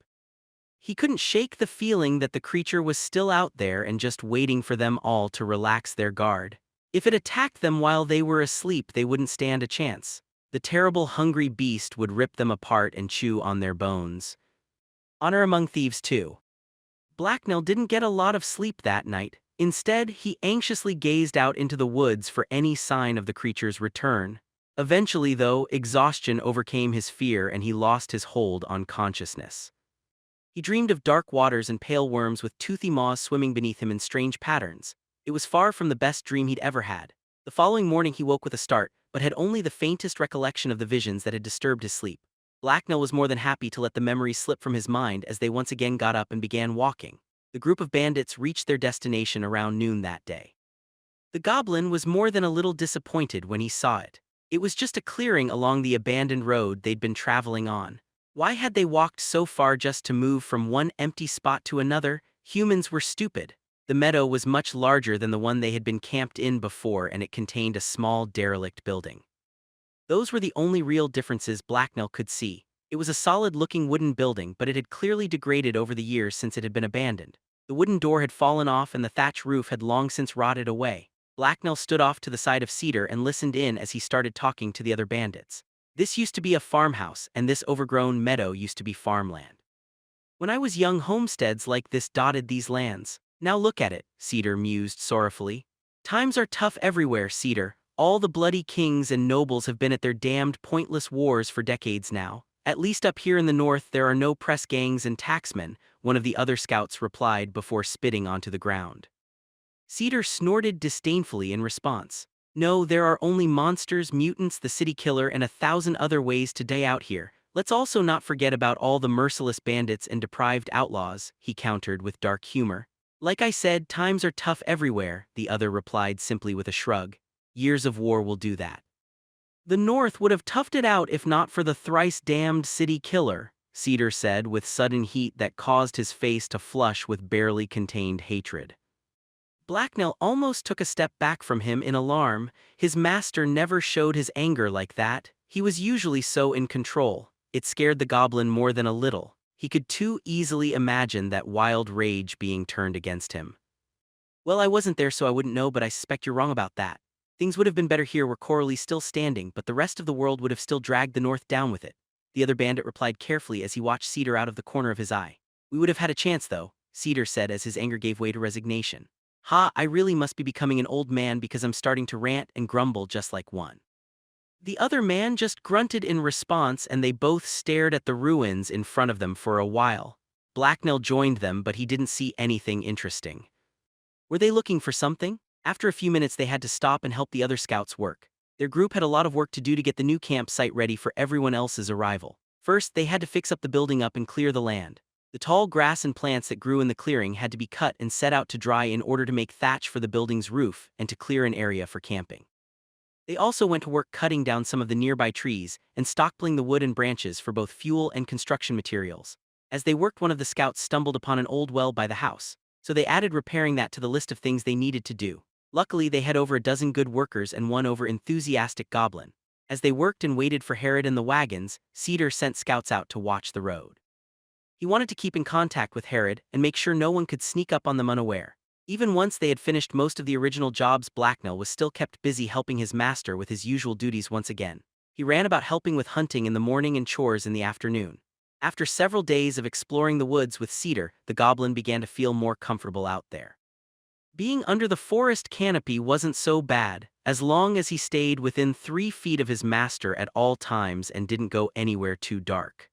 He couldn't shake the feeling that the creature was still out there and just waiting for them all to relax their guard. If it attacked them while they were asleep, they wouldn't stand a chance. The terrible hungry beast would rip them apart and chew on their bones. Honor among thieves too. Blacknell didn't get a lot of sleep that night. Instead, he anxiously gazed out into the woods for any sign of the creature's return. Eventually, though, exhaustion overcame his fear and he lost his hold on consciousness. He dreamed of dark waters and pale worms with toothy maws swimming beneath him in strange patterns. It was far from the best dream he'd ever had. The following morning he woke with a start, but had only the faintest recollection of the visions that had disturbed his sleep. Blacknell was more than happy to let the memories slip from his mind as they once again got up and began walking. The group of bandits reached their destination around noon that day. The goblin was more than a little disappointed when he saw it. It was just a clearing along the abandoned road they'd been traveling on. Why had they walked so far just to move from one empty spot to another? Humans were stupid. The meadow was much larger than the one they had been camped in before, and it contained a small derelict building. Those were the only real differences Blacknell could see. It was a solid-looking wooden building, but it had clearly degraded over the years since it had been abandoned. The wooden door had fallen off and the thatch roof had long since rotted away. Blacknell stood off to the side of Cedar and listened in as he started talking to the other bandits. "This used to be a farmhouse, and this overgrown meadow used to be farmland. When I was young, homesteads like this dotted these lands. Now look at it," Cedar mused sorrowfully. "Times are tough everywhere, Cedar. All the bloody kings and nobles have been at their damned pointless wars for decades now. At least up here in the north there are no press gangs and taxmen," one of the other scouts replied before spitting onto the ground. Cedar snorted disdainfully in response. "No, there are only monsters, mutants, the city killer, and 1,000 other ways to die out here. Let's also not forget about all the merciless bandits and deprived outlaws," he countered with dark humor. "Like I said, times are tough everywhere," the other replied simply with a shrug. "Years of war will do that. The North would have toughed it out if not for the thrice-damned city killer," Cedar said with sudden heat that caused his face to flush with barely contained hatred. Blacknell almost took a step back from him in alarm. His master never showed his anger like that. He was usually so in control. It scared the goblin more than a little. He could too easily imagine that wild rage being turned against him. "Well, I wasn't there so I wouldn't know, but I suspect you're wrong about that. Things would have been better here were Coralie's still standing, but the rest of the world would have still dragged the North down with it," the other bandit replied carefully as he watched Cedar out of the corner of his eye. "We would have had a chance though," Cedar said as his anger gave way to resignation. "Ha, I really must be becoming an old man because I'm starting to rant and grumble just like one." The other man just grunted in response and they both stared at the ruins in front of them for a while. Blacknell joined them, but he didn't see anything interesting. Were they looking for something? After a few minutes they had to stop and help the other scouts work. Their group had a lot of work to do to get the new campsite ready for everyone else's arrival. First, they had to fix up the building up and clear the land. The tall grass and plants that grew in the clearing had to be cut and set out to dry in order to make thatch for the building's roof and to clear an area for camping. They also went to work cutting down some of the nearby trees and stockpiling the wood and branches for both fuel and construction materials. As they worked, one of the scouts stumbled upon an old well by the house, so they added repairing that to the list of things they needed to do. Luckily, they had over a dozen good workers and one over-enthusiastic goblin. As they worked and waited for Herod and the wagons, Cedar sent scouts out to watch the road. He wanted to keep in contact with Herod and make sure no one could sneak up on them unaware. Even once they had finished most of the original jobs, Blacknell was still kept busy helping his master with his usual duties once again. He ran about helping with hunting in the morning and chores in the afternoon. After several days of exploring the woods with Cedar, the goblin began to feel more comfortable out there. Being under the forest canopy wasn't so bad, as long as he stayed within 3 feet of his master at all times and didn't go anywhere too dark.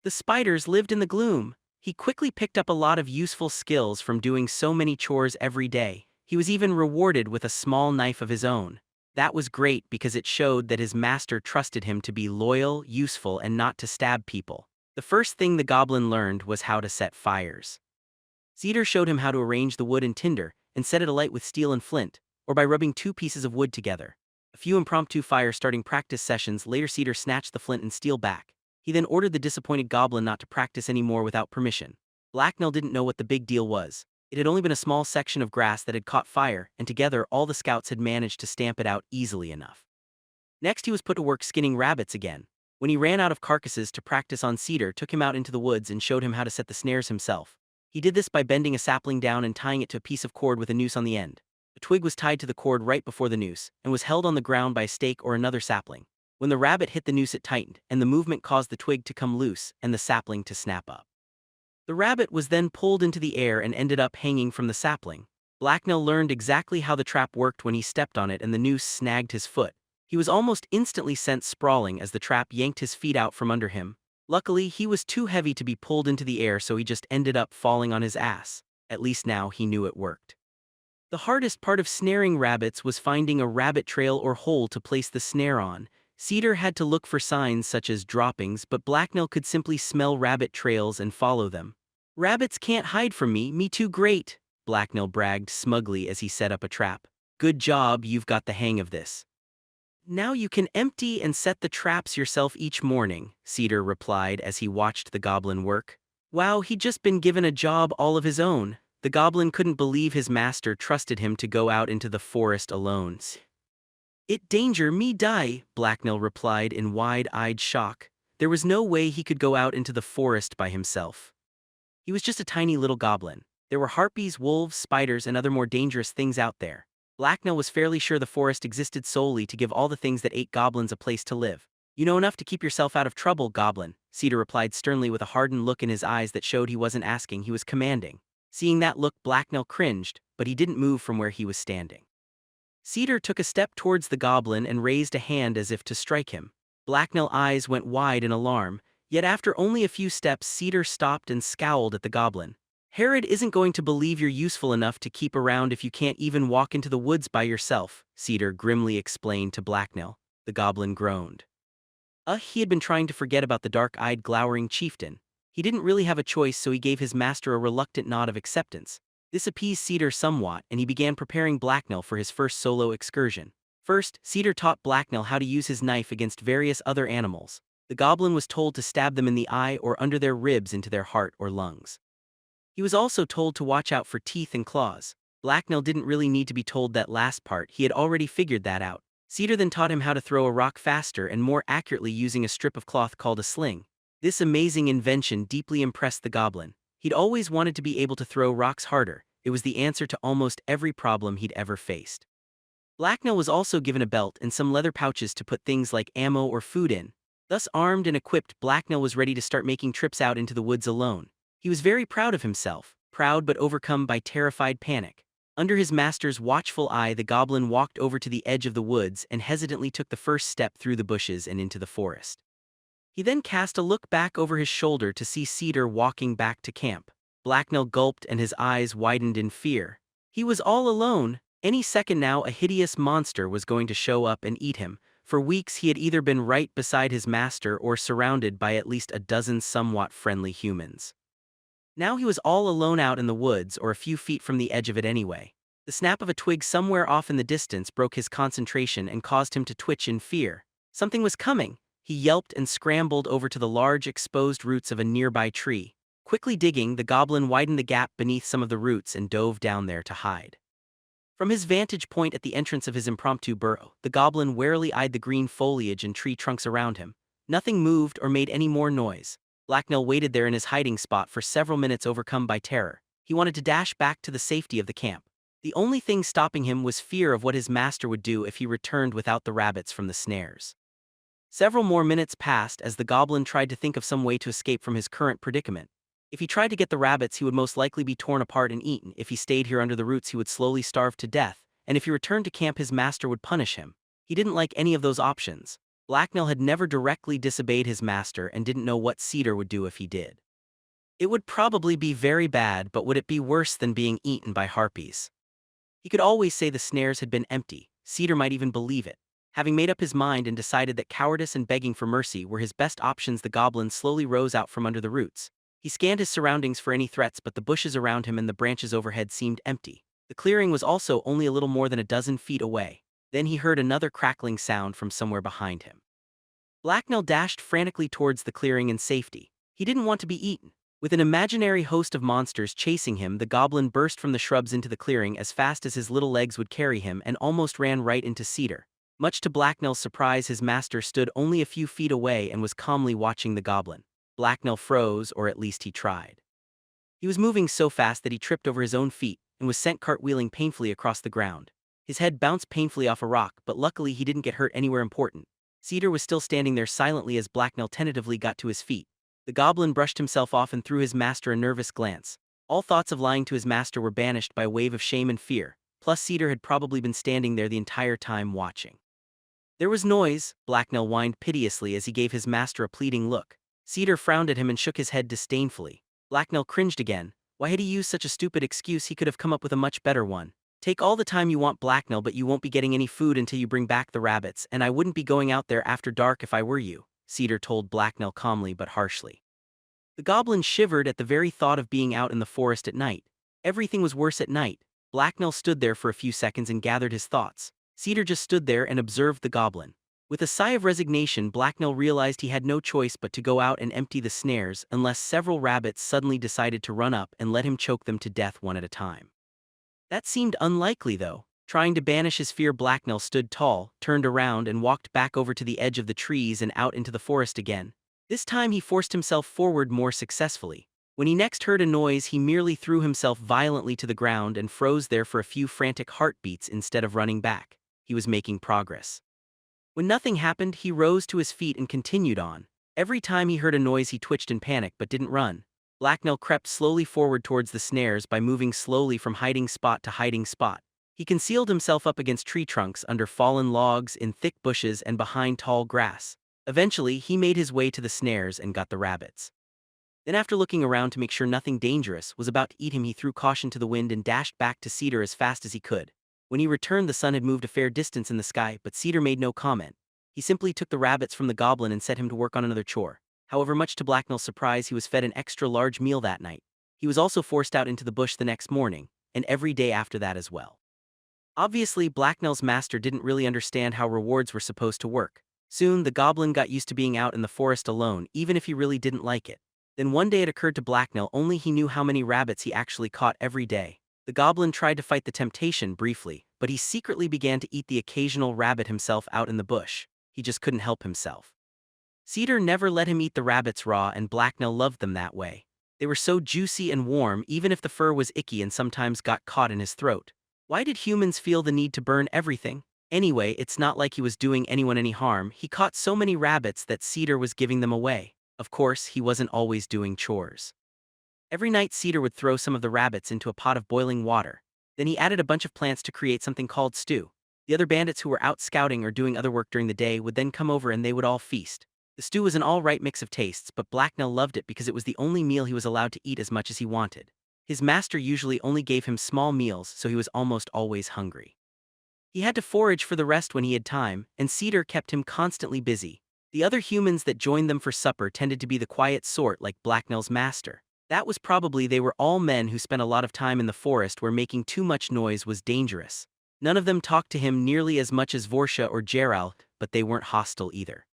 The spiders lived in the gloom. He quickly picked up a lot of useful skills from doing so many chores every day. He was even rewarded with a small knife of his own. That was great because it showed that his master trusted him to be loyal, useful, and not to stab people. The first thing the goblin learned was how to set fires. Cedar showed him how to arrange the wood and tinder, and set it alight with steel and flint, or by rubbing 2 pieces of wood together. A few impromptu fire-starting practice sessions later, Cedar snatched the flint and steel back. He then ordered the disappointed goblin not to practice anymore without permission. Blacknell didn't know what the big deal was. It had only been a small section of grass that had caught fire, and together all the scouts had managed to stamp it out easily enough. Next, he was put to work skinning rabbits again. When he ran out of carcasses to practice on, Cedar took him out into the woods and showed him how to set the snares himself. He did this by bending a sapling down and tying it to a piece of cord with a noose on the end. A twig was tied to the cord right before the noose, and was held on the ground by a stake or another sapling. When the rabbit hit the noose, it tightened, and the movement caused the twig to come loose and the sapling to snap up. The rabbit was then pulled into the air and ended up hanging from the sapling. Blacknell learned exactly how the trap worked when he stepped on it and the noose snagged his foot. He was almost instantly sent sprawling as the trap yanked his feet out from under him. Luckily, he was too heavy to be pulled into the air, so he just ended up falling on his ass. At least now he knew it worked. The hardest part of snaring rabbits was finding a rabbit trail or hole to place the snare on. Cedar had to look for signs such as droppings, but Blacknell could simply smell rabbit trails and follow them. "Rabbits can't hide from me, me too great," Blacknell bragged smugly as he set up a trap. "Good job, you've got the hang of this. Now you can empty and set the traps yourself each morning," Cedar replied as he watched the goblin work. Wow, he'd just been given a job all of his own. The goblin couldn't believe his master trusted him to go out into the forest alone. "It danger me die," Blacknell replied in wide-eyed shock. There was no way he could go out into the forest by himself. He was just a tiny little goblin. There were harpies, wolves, spiders, and other more dangerous things out there. Blacknell was fairly sure the forest existed solely to give all the things that ate goblins a place to live. "You know enough to keep yourself out of trouble, goblin," Cedar replied sternly with a hardened look in his eyes that showed he wasn't asking, he was commanding. Seeing that look, Blacknell cringed, but he didn't move from where he was standing. Cedar took a step towards the goblin and raised a hand as if to strike him. Blacknell's eyes went wide in alarm, yet after only a few steps, Cedar stopped and scowled at the goblin. "Herod isn't going to believe you're useful enough to keep around if you can't even walk into the woods by yourself," Cedar grimly explained to Blacknell. The goblin groaned. He had been trying to forget about the dark-eyed, glowering chieftain. He didn't really have a choice, so he gave his master a reluctant nod of acceptance. This appeased Cedar somewhat, and he began preparing Blacknell for his first solo excursion. First, Cedar taught Blacknell how to use his knife against various other animals. The goblin was told to stab them in the eye or under their ribs into their heart or lungs. He was also told to watch out for teeth and claws. Blacknell didn't really need to be told that last part, he had already figured that out. Cedar then taught him how to throw a rock faster and more accurately using a strip of cloth called a sling. This amazing invention deeply impressed the goblin. He'd always wanted to be able to throw rocks harder. It was the answer to almost every problem he'd ever faced. Blacknell was also given a belt and some leather pouches to put things like ammo or food in. Thus armed and equipped, Blacknell was ready to start making trips out into the woods alone. He was very proud of himself, proud but overcome by terrified panic. Under his master's watchful eye, the goblin walked over to the edge of the woods and hesitantly took the first step through the bushes and into the forest. He then cast a look back over his shoulder to see Cedar walking back to camp. Blacknell gulped and his eyes widened in fear. He was all alone. Any second now a hideous monster was going to show up and eat him. For weeks he had either been right beside his master or surrounded by at least a dozen somewhat friendly humans. Now he was all alone out in the woods or a few feet from the edge of it anyway. The snap of a twig somewhere off in the distance broke his concentration and caused him to twitch in fear. Something was coming. He yelped and scrambled over to the large exposed roots of a nearby tree. Quickly digging, the goblin widened the gap beneath some of the roots and dove down there to hide. From his vantage point at the entrance of his impromptu burrow, the goblin warily eyed the green foliage and tree trunks around him. Nothing moved or made any more noise. Blacknell waited there in his hiding spot for several minutes, overcome by terror. He wanted to dash back to the safety of the camp. The only thing stopping him was fear of what his master would do if he returned without the rabbits from the snares. Several more minutes passed as the goblin tried to think of some way to escape from his current predicament. If he tried to get the rabbits, he would most likely be torn apart and eaten. If he stayed here under the roots, he would slowly starve to death, and if he returned to camp, his master would punish him. He didn't like any of those options. Blacknell had never directly disobeyed his master and didn't know what Cedar would do if he did. It would probably be very bad, but would it be worse than being eaten by harpies? He could always say the snares had been empty. Cedar might even believe it. Having made up his mind and decided that cowardice and begging for mercy were his best options, the goblin slowly rose out from under the roots. He scanned his surroundings for any threats, but the bushes around him and the branches overhead seemed empty. The clearing was also only a little more than a dozen feet away. Then he heard another crackling sound from somewhere behind him. Blacknell dashed frantically towards the clearing in safety. He didn't want to be eaten. With an imaginary host of monsters chasing him, the goblin burst from the shrubs into the clearing as fast as his little legs would carry him and almost ran right into Cedar. Much to Blacknell's surprise, his master stood only a few feet away and was calmly watching the goblin. Blacknell froze, or at least he tried. He was moving so fast that he tripped over his own feet and was sent cartwheeling painfully across the ground. His head bounced painfully off a rock, but luckily he didn't get hurt anywhere important. Cedar was still standing there silently as Blacknell tentatively got to his feet. The goblin brushed himself off and threw his master a nervous glance. All thoughts of lying to his master were banished by a wave of shame and fear, plus Cedar had probably been standing there the entire time watching. There was noise, Blacknell whined piteously as he gave his master a pleading look. Cedar frowned at him and shook his head disdainfully. Blacknell cringed again. Why had he used such a stupid excuse? He could have come up with a much better one. Take all the time you want, Blacknell, but you won't be getting any food until you bring back the rabbits, and I wouldn't be going out there after dark if I were you, Cedar told Blacknell calmly but harshly. The goblin shivered at the very thought of being out in the forest at night. Everything was worse at night. Blacknell stood there for a few seconds and gathered his thoughts. Cedar just stood there and observed the goblin. With a sigh of resignation, Blacknell realized he had no choice but to go out and empty the snares unless several rabbits suddenly decided to run up and let him choke them to death one at a time. That seemed unlikely, though. Trying to banish his fear, Blacknell stood tall, turned around, and walked back over to the edge of the trees and out into the forest again. This time he forced himself forward more successfully. When he next heard a noise, he merely threw himself violently to the ground and froze there for a few frantic heartbeats instead of running back. He was making progress. When nothing happened, he rose to his feet and continued on. Every time he heard a noise, he twitched in panic but didn't run. Blacknell crept slowly forward towards the snares by moving slowly from hiding spot to hiding spot. He concealed himself up against tree trunks, under fallen logs, in thick bushes, and behind tall grass. Eventually, he made his way to the snares and got the rabbits. Then, after looking around to make sure nothing dangerous was about to eat him, he threw caution to the wind and dashed back to Cedar as fast as he could. When he returned, the sun had moved a fair distance in the sky, but Cedar made no comment. He simply took the rabbits from the goblin and set him to work on another chore. However, much to Blacknell's surprise, he was fed an extra-large meal that night. He was also forced out into the bush the next morning, and every day after that as well. Obviously, Blacknell's master didn't really understand how rewards were supposed to work. Soon, the goblin got used to being out in the forest alone, even if he really didn't like it. Then one day it occurred to Blacknell only he knew how many rabbits he actually caught every day. The goblin tried to fight the temptation briefly, but he secretly began to eat the occasional rabbit himself out in the bush. He just couldn't help himself. Cedar never let him eat the rabbits raw, and Blacknell loved them that way. They were so juicy and warm, even if the fur was icky and sometimes got caught in his throat. Why did humans feel the need to burn everything? Anyway, it's not like he was doing anyone any harm. He caught so many rabbits that Cedar was giving them away. Of course, he wasn't always doing chores. Every night, Cedar would throw some of the rabbits into a pot of boiling water. Then he added a bunch of plants to create something called stew. The other bandits who were out scouting or doing other work during the day would then come over and they would all feast. The stew was an all-right mix of tastes, but Blacknell loved it because it was the only meal he was allowed to eat as much as he wanted. His master usually only gave him small meals, so he was almost always hungry. He had to forage for the rest when he had time, and Cedar kept him constantly busy. The other humans that joined them for supper tended to be the quiet sort, like Blacknell's master. That was probably they were all men who spent a lot of time in the forest where making too much noise was dangerous. None of them talked to him nearly as much as Vorsha or Geralt, but they weren't hostile either.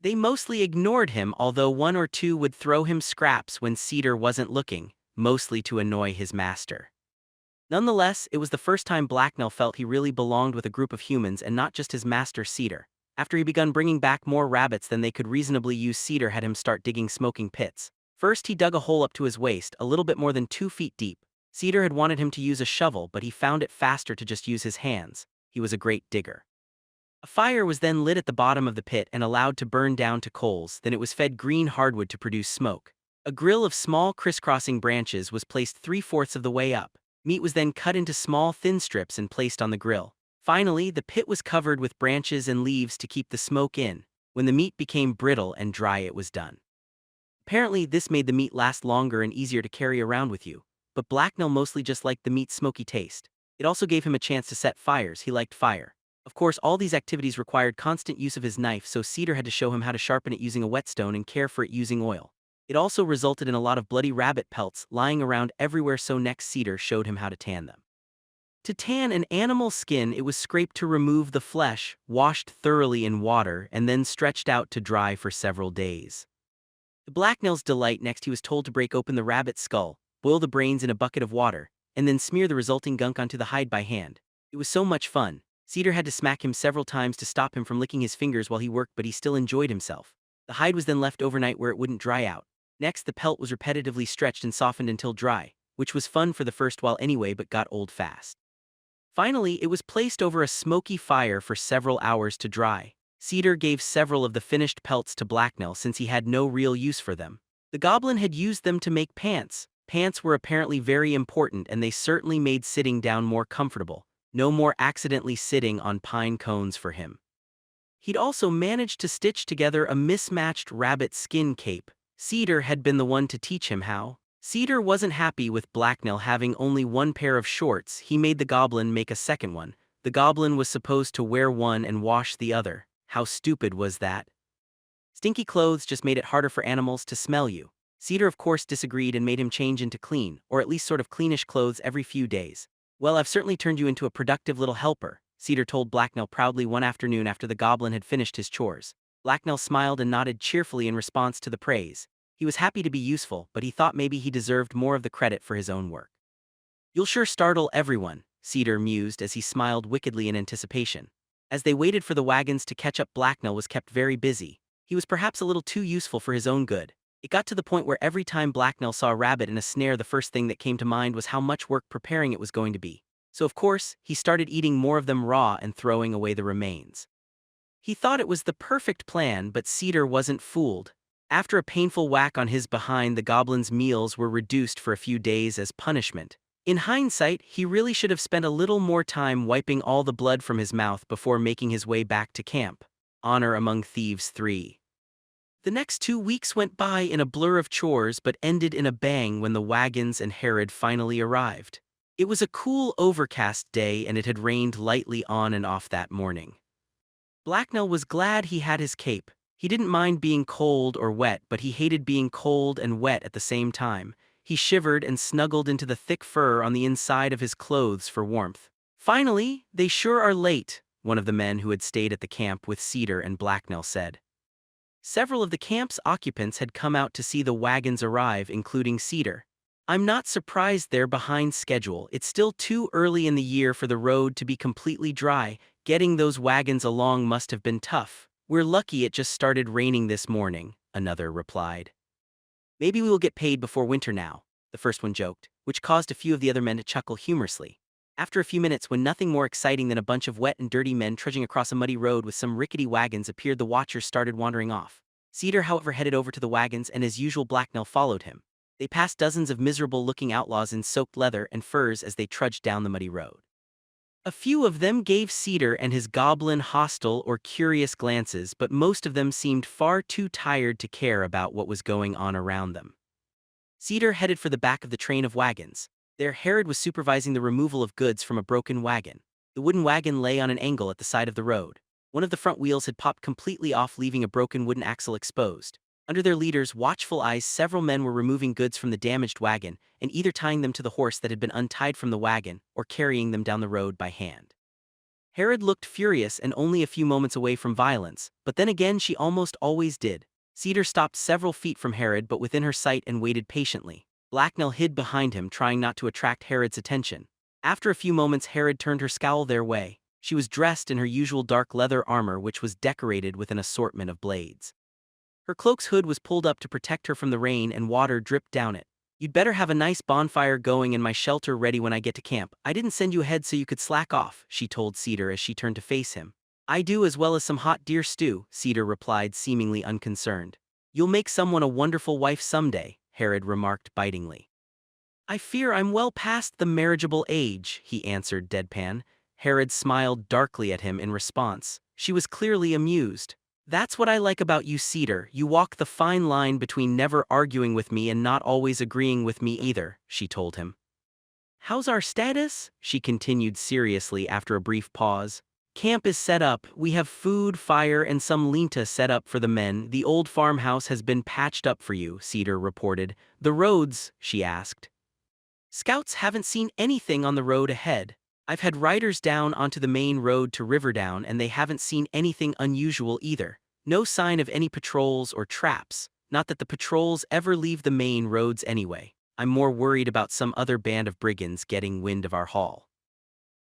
They mostly ignored him, although one or two would throw him scraps when Cedar wasn't looking, mostly to annoy his master. Nonetheless, it was the first time Blacknell felt he really belonged with a group of humans and not just his master Cedar. After he begun bringing back more rabbits than they could reasonably use, Cedar had him start digging smoking pits. First, he dug a hole up to his waist, a little bit more than 2 feet deep. Cedar had wanted him to use a shovel, but he found it faster to just use his hands. He was a great digger. A fire was then lit at the bottom of the pit and allowed to burn down to coals, then it was fed green hardwood to produce smoke. A grill of small crisscrossing branches was placed 3/4 of the way up. Meat was then cut into small thin strips and placed on the grill. Finally, the pit was covered with branches and leaves to keep the smoke in. When the meat became brittle and dry, it was done. Apparently, this made the meat last longer and easier to carry around with you, but Blacknell mostly just liked the meat's smoky taste. It also gave him a chance to set fires. He liked fire. Of course, all these activities required constant use of his knife, so Cedar had to show him how to sharpen it using a whetstone and care for it using oil. It also resulted in a lot of bloody rabbit pelts lying around everywhere, so next Cedar showed him how to tan them. To tan an animal's skin, it was scraped to remove the flesh, washed thoroughly in water, and then stretched out to dry for several days. To Blacknell's delight, next he was told to break open the rabbit's skull, boil the brains in a bucket of water, and then smear the resulting gunk onto the hide by hand. It was so much fun. Cedar had to smack him several times to stop him from licking his fingers while he worked, but he still enjoyed himself. The hide was then left overnight where it wouldn't dry out. Next, the pelt was repetitively stretched and softened until dry, which was fun for the first while anyway but got old fast. Finally, it was placed over a smoky fire for several hours to dry. Cedar gave several of the finished pelts to Blacknell since he had no real use for them. The goblin had used them to make pants. Pants were apparently very important, and they certainly made sitting down more comfortable. No more accidentally sitting on pine cones for him. He'd also managed to stitch together a mismatched rabbit skin cape. Cedar had been the one to teach him how. Cedar wasn't happy with Blacknell having only one pair of shorts. He made the goblin make a second one. The goblin was supposed to wear one and wash the other. How stupid was that? Stinky clothes just made it harder for animals to smell you. Cedar of course disagreed and made him change into clean, or at least sort of cleanish clothes every few days. "Well, I've certainly turned you into a productive little helper," Cedar told Blacknell proudly one afternoon after the goblin had finished his chores. Blacknell smiled and nodded cheerfully in response to the praise. He was happy to be useful, but he thought maybe he deserved more of the credit for his own work. "You'll sure startle everyone," Cedar mused as he smiled wickedly in anticipation. As they waited for the wagons to catch up, Blacknell was kept very busy. He was perhaps a little too useful for his own good. It got to the point where every time Blacknell saw a rabbit in a snare, the first thing that came to mind was how much work preparing it was going to be. So of course, he started eating more of them raw and throwing away the remains. He thought it was the perfect plan, but Cedar wasn't fooled. After a painful whack on his behind, the goblin's meals were reduced for a few days as punishment. In hindsight, he really should have spent a little more time wiping all the blood from his mouth before making his way back to camp. Honor Among Thieves 3. The next 2 weeks went by in a blur of chores but ended in a bang when the wagons and Herod finally arrived. It was a cool, overcast day, and it had rained lightly on and off that morning. Blacknell was glad he had his cape. He didn't mind being cold or wet, but he hated being cold and wet at the same time. He shivered and snuggled into the thick fur on the inside of his clothes for warmth. "Finally, they sure are late," one of the men who had stayed at the camp with Cedar and Blacknell said. Several of the camp's occupants had come out to see the wagons arrive, including Cedar. "I'm not surprised they're behind schedule. It's still too early in the year for the road to be completely dry. Getting those wagons along must have been tough. We're lucky it just started raining this morning," another replied. "Maybe we will get paid before winter now," the first one joked, which caused a few of the other men to chuckle humorously. After a few minutes, when nothing more exciting than a bunch of wet and dirty men trudging across a muddy road with some rickety wagons appeared, the watchers started wandering off. Cedar, however, headed over to the wagons, and as usual Blacknell followed him. They passed dozens of miserable-looking outlaws in soaked leather and furs as they trudged down the muddy road. A few of them gave Cedar and his goblin hostile or curious glances, but most of them seemed far too tired to care about what was going on around them. Cedar headed for the back of the train of wagons. There, Herod was supervising the removal of goods from a broken wagon. The wooden wagon lay on an angle at the side of the road. One of the front wheels had popped completely off, leaving a broken wooden axle exposed. Under their leaders' watchful eyes, several men were removing goods from the damaged wagon and either tying them to the horse that had been untied from the wagon or carrying them down the road by hand. Herod looked furious and only a few moments away from violence, but then again she almost always did. Cedar stopped several feet from Herod but within her sight and waited patiently. Blacknell hid behind him, trying not to attract Herod's attention. After a few moments, Herod turned her scowl their way. She was dressed in her usual dark leather armor, which was decorated with an assortment of blades. Her cloak's hood was pulled up to protect her from the rain, and water dripped down it. "You'd better have a nice bonfire going and my shelter ready when I get to camp. I didn't send you ahead so you could slack off," she told Cedar as she turned to face him. "I do, as well as some hot deer stew," Cedar replied, seemingly unconcerned. "You'll make someone a wonderful wife someday," Herod remarked bitingly. I fear I'm well past the marriageable age, he answered deadpan. Herod smiled darkly at him in response. She was clearly amused. That's what I like about you, Cedar. You walk the fine line between never arguing with me and not always agreeing with me either, she told him. How's our status? She continued seriously after a brief pause. Camp is set up. We have food, fire, and some linta set up for the men. The old farmhouse has been patched up for you, Cedar reported. The roads? She asked. Scouts haven't seen anything on the road ahead. I've had riders down onto the main road to Riverdown and they haven't seen anything unusual either. No sign of any patrols or traps. Not that the patrols ever leave the main roads anyway. I'm more worried about some other band of brigands getting wind of our haul.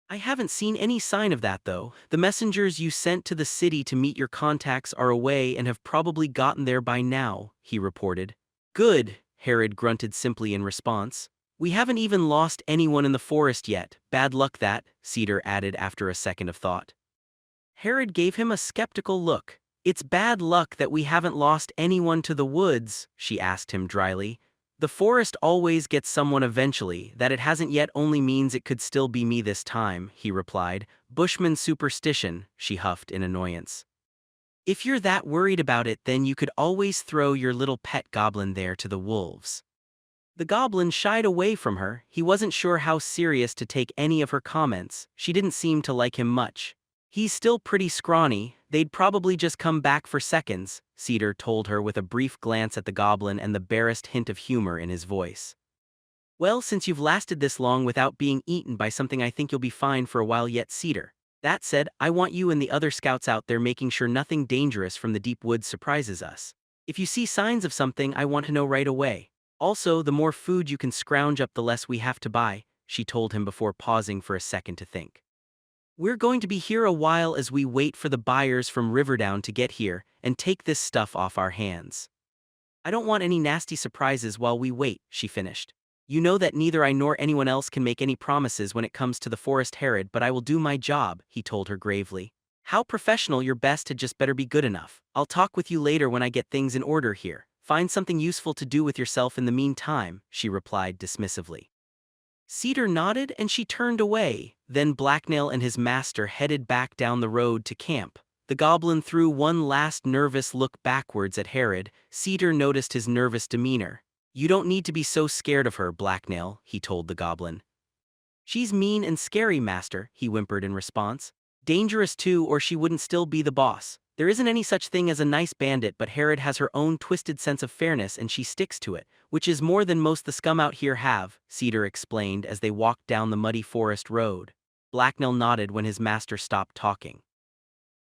I haven't seen any sign of that though. The messengers you sent to the city to meet your contacts are away and have probably gotten there by now, he reported. Good, Herod grunted simply in response. We haven't even lost anyone in the forest yet. Bad luck that, Cedar added after a second of thought. Herod gave him a skeptical look. It's bad luck that we haven't lost anyone to the woods, she asked him dryly. The forest always gets someone eventually. That it hasn't yet only means it could still be me this time, he replied. Bushman superstition, she huffed in annoyance. If you're that worried about it, then you could always throw your little pet goblin there to the wolves. The goblin shied away from her. He wasn't sure how serious to take any of her comments. She didn't seem to like him much. He's still pretty scrawny. They'd probably just come back for seconds, Cedar told her with a brief glance at the goblin and the barest hint of humor in his voice. Well, since you've lasted this long without being eaten by something, I think you'll be fine for a while yet, Cedar. That said, I want you and the other scouts out there making sure nothing dangerous from the deep woods surprises us. If you see signs of something, I want to know right away. Also, the more food you can scrounge up, the less we have to buy, she told him before pausing for a second to think. We're going to be here a while as we wait for the buyers from Riverdown to get here and take this stuff off our hands. I don't want any nasty surprises while we wait, she finished. You know that neither I nor anyone else can make any promises when it comes to the forest, Herod, but I will do my job, he told her gravely. How professional. Your best had just better be good enough. I'll talk with you later when I get things in order here. Find something useful to do with yourself in the meantime, she replied dismissively. Cedar nodded and she turned away. Then Blacknail and his master headed back down the road to camp. The goblin threw one last nervous look backwards at Herod. Cedar noticed his nervous demeanor. You don't need to be so scared of her, Blacknail, he told the goblin. She's mean and scary, master, he whimpered in response. Dangerous too, or she wouldn't still be the boss. There isn't any such thing as a nice bandit, but Herod has her own twisted sense of fairness and she sticks to it, which is more than most the scum out here have, Cedar explained as they walked down the muddy forest road. Blacknail nodded when his master stopped talking.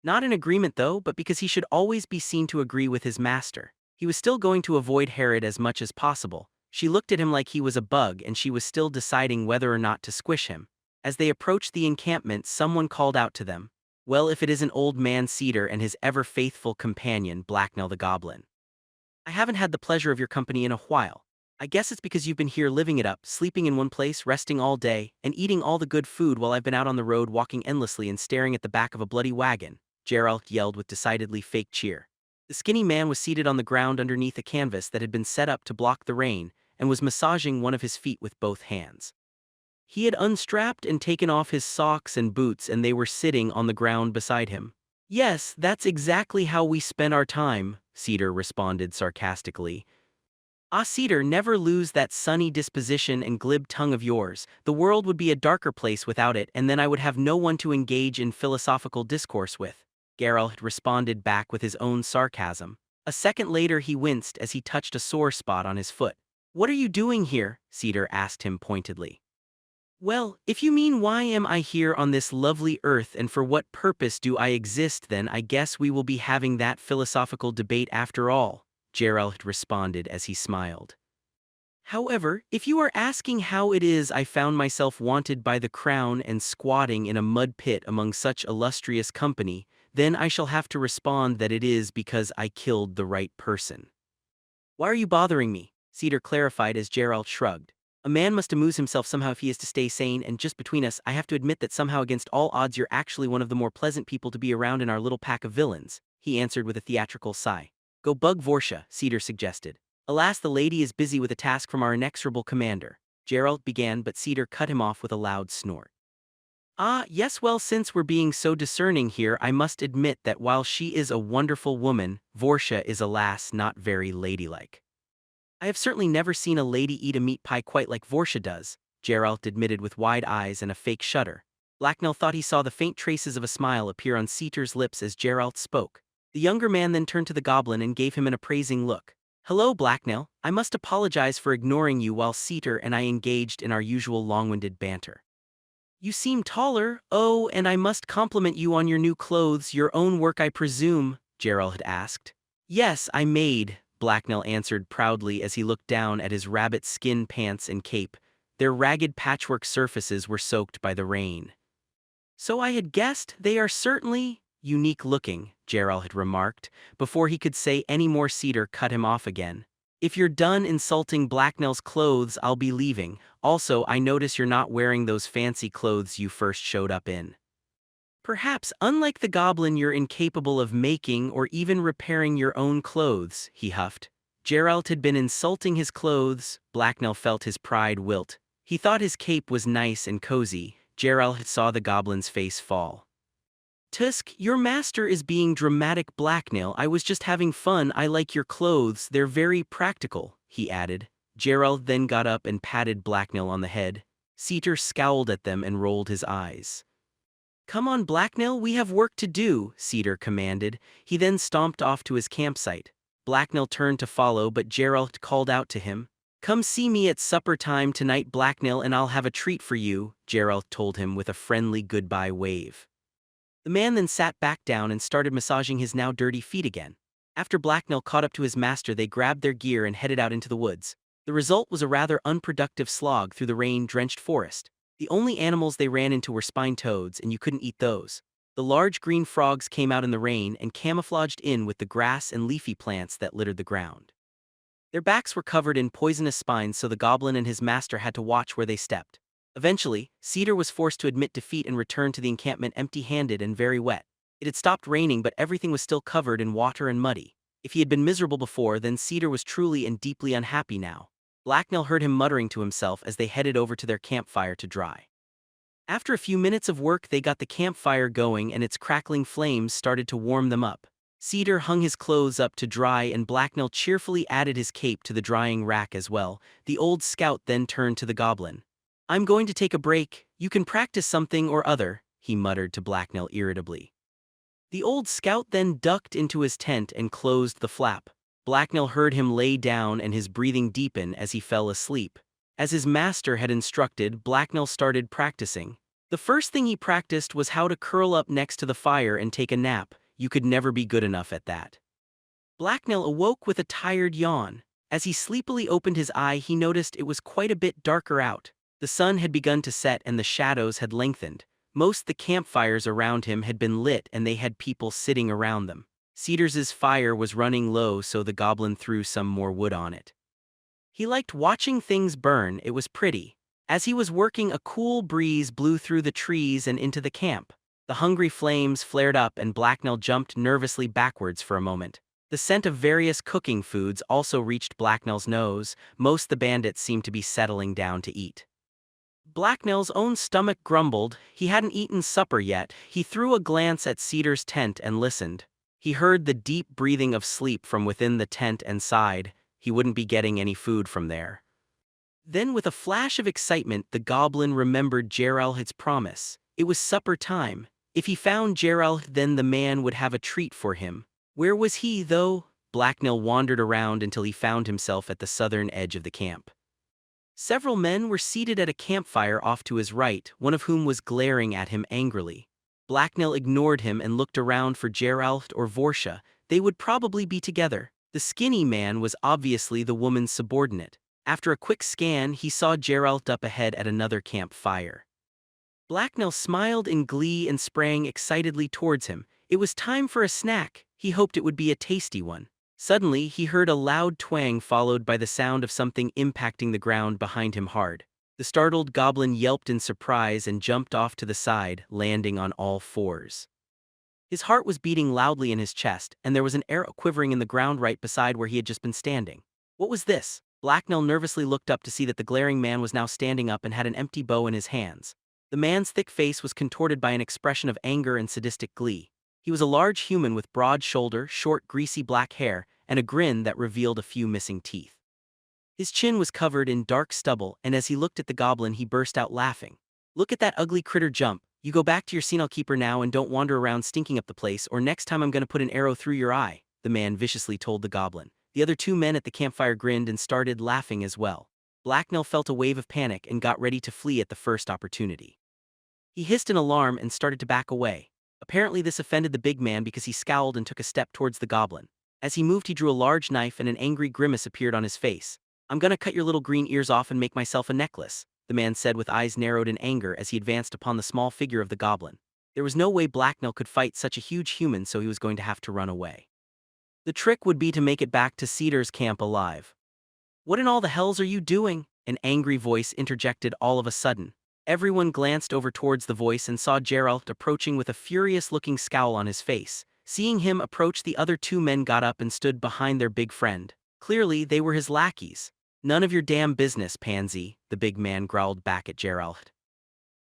Not in agreement though, but because he should always be seen to agree with his master. He was still going to avoid Herod as much as possible. She looked at him like he was a bug and she was still deciding whether or not to squish him. As they approached the encampment, someone called out to them. Well, if it isn't old man Cedar and his ever-faithful companion, Blacknail the Goblin. I haven't had the pleasure of your company in a while. I guess it's because you've been here living it up, sleeping in one place, resting all day, and eating all the good food while I've been out on the road walking endlessly and staring at the back of a bloody wagon, Gerald yelled with decidedly fake cheer. The skinny man was seated on the ground underneath a canvas that had been set up to block the rain and was massaging one of his feet with both hands. He had unstrapped and taken off his socks and boots and they were sitting on the ground beside him. Yes, that's exactly how we spend our time, Cedar responded sarcastically. Ah, Cedar, never lose that sunny disposition and glib tongue of yours. The world would be a darker place without it, and then I would have no one to engage in philosophical discourse with. Geralt responded back with his own sarcasm. A second later he winced as he touched a sore spot on his foot. What are you doing here? Cedar asked him pointedly. Well, if you mean why am I here on this lovely earth and for what purpose do I exist, then I guess we will be having that philosophical debate after all, Geralt responded as he smiled. However, if you are asking how it is I found myself wanted by the crown and squatting in a mud pit among such illustrious company, then I shall have to respond that it is because I killed the right person. Why are you bothering me? Cedar clarified as Geralt shrugged. A man must amuse himself somehow if he is to stay sane, and just between us, I have to admit that somehow against all odds you're actually one of the more pleasant people to be around in our little pack of villains, he answered with a theatrical sigh. Go bug Vorsha, Cedar suggested. Alas, the lady is busy with a task from our inexorable commander. Geralt began, but Cedar cut him off with a loud snort. Ah, yes, well, since we're being so discerning here, I must admit that while she is a wonderful woman, Vortia is alas not very ladylike. I have certainly never seen a lady eat a meat pie quite like Vortia does, Geralt admitted with wide eyes and a fake shudder. Blacknell thought he saw the faint traces of a smile appear on Cedar's lips as Geralt spoke. The younger man then turned to the goblin and gave him an appraising look. Hello, Blacknell. I must apologize for ignoring you while Cedar and I engaged in our usual long-winded banter. You seem taller, oh, and I must compliment you on your new clothes, your own work I presume, Geralt had asked. Yes, I made, Blacknell answered proudly as he looked down at his rabbit skin pants and cape. Their ragged patchwork surfaces were soaked by the rain. So I had guessed, they are certainly unique looking, Geralt had remarked. Before he could say any more, Cedar cut him off again. If you're done insulting Blacknell's clothes, I'll be leaving. Also, I notice you're not wearing those fancy clothes you first showed up in. Perhaps, unlike the goblin, you're incapable of making or even repairing your own clothes, he huffed. Geralt had been insulting his clothes. Blacknell felt his pride wilt. He thought his cape was nice and cozy. Geralt saw the goblin's face fall. Tusk, your master is being dramatic, Blacknell. I was just having fun. I like your clothes, they're very practical, he added. Geralt then got up and patted Blacknell on the head. Cedar scowled at them and rolled his eyes. Come on, Blacknell, we have work to do, Cedar commanded. He then stomped off to his campsite. Blacknell turned to follow, but Geralt called out to him. Come see me at supper time tonight, Blacknell, and I'll have a treat for you, Geralt told him with a friendly goodbye wave. The man then sat back down and started massaging his now dirty feet again. After Blacknell caught up to his master, they grabbed their gear and headed out into the woods. The result was a rather unproductive slog through the rain-drenched forest. The only animals they ran into were spine toads, and you couldn't eat those. The large green frogs came out in the rain and camouflaged in with the grass and leafy plants that littered the ground. Their backs were covered in poisonous spines, so the goblin and his master had to watch where they stepped. Eventually, Cedar was forced to admit defeat and return to the encampment empty-handed and very wet. It had stopped raining, but everything was still covered in water and muddy. If he had been miserable before, then Cedar was truly and deeply unhappy now. Blacknell heard him muttering to himself as they headed over to their campfire to dry. After a few minutes of work, they got the campfire going and its crackling flames started to warm them up. Cedar hung his clothes up to dry and Blacknell cheerfully added his cape to the drying rack as well. The old scout then turned to the goblin. I'm going to take a break. You can practice something or other, he muttered to Blacknell irritably. The old scout then ducked into his tent and closed the flap. Blacknell heard him lay down and his breathing deepen as he fell asleep. As his master had instructed, Blacknell started practicing. The first thing he practiced was how to curl up next to the fire and take a nap. You could never be good enough at that. Blacknell awoke with a tired yawn. As he sleepily opened his eye, he noticed it was quite a bit darker out. The sun had begun to set and the shadows had lengthened. Most the campfires around him had been lit and they had people sitting around them. Cedar's fire was running low, so the goblin threw some more wood on it. He liked watching things burn, it was pretty. As he was working, a cool breeze blew through the trees and into the camp. The hungry flames flared up and Blacknell jumped nervously backwards for a moment. The scent of various cooking foods also reached Blacknell's nose. Most the bandits seemed to be settling down to eat. Blacknell's own stomach grumbled. He hadn't eaten supper yet. He threw a glance at Cedar's tent and listened. He heard the deep breathing of sleep from within the tent and sighed. He wouldn't be getting any food from there. Then with a flash of excitement, the goblin remembered Geralt's promise. It was supper time. If he found Geralt, then the man would have a treat for him. Where was he, though? Blacknell wandered around until he found himself at the southern edge of the camp. Several men were seated at a campfire off to his right, one of whom was glaring at him angrily. Blacknell ignored him and looked around for Geralt or Vortia. They would probably be together. The skinny man was obviously the woman's subordinate. After a quick scan, he saw Geralt up ahead at another campfire. Blacknell smiled in glee and sprang excitedly towards him. It was time for a snack. He hoped it would be a tasty one. Suddenly, he heard a loud twang followed by the sound of something impacting the ground behind him hard. The startled goblin yelped in surprise and jumped off to the side, landing on all fours. His heart was beating loudly in his chest, and there was an arrow quivering in the ground right beside where he had just been standing. What was this? Blacknell nervously looked up to see that the glaring man was now standing up and had an empty bow in his hands. The man's thick face was contorted by an expression of anger and sadistic glee. He was a large human with broad shoulder, short greasy black hair, and a grin that revealed a few missing teeth. His chin was covered in dark stubble, and as he looked at the goblin he burst out laughing. "Look at that ugly critter jump. You go back to your senile keeper now and don't wander around stinking up the place, or next time I'm gonna put an arrow through your eye," the man viciously told the goblin. The other two men at the campfire grinned and started laughing as well. Blacknell felt a wave of panic and got ready to flee at the first opportunity. He hissed in alarm and started to back away. Apparently this offended the big man because he scowled and took a step towards the goblin. As he moved he drew a large knife and an angry grimace appeared on his face. "I'm gonna cut your little green ears off and make myself a necklace," the man said with eyes narrowed in anger as he advanced upon the small figure of the goblin. There was no way Blacknell could fight such a huge human, so he was going to have to run away. The trick would be to make it back to Cedar's camp alive. "What in all the hells are you doing?" an angry voice interjected all of a sudden. Everyone glanced over towards the voice and saw Geralt approaching with a furious-looking scowl on his face. Seeing him approach, the other two men got up and stood behind their big friend. Clearly, they were his lackeys. "None of your damn business, pansy," the big man growled back at Geralt.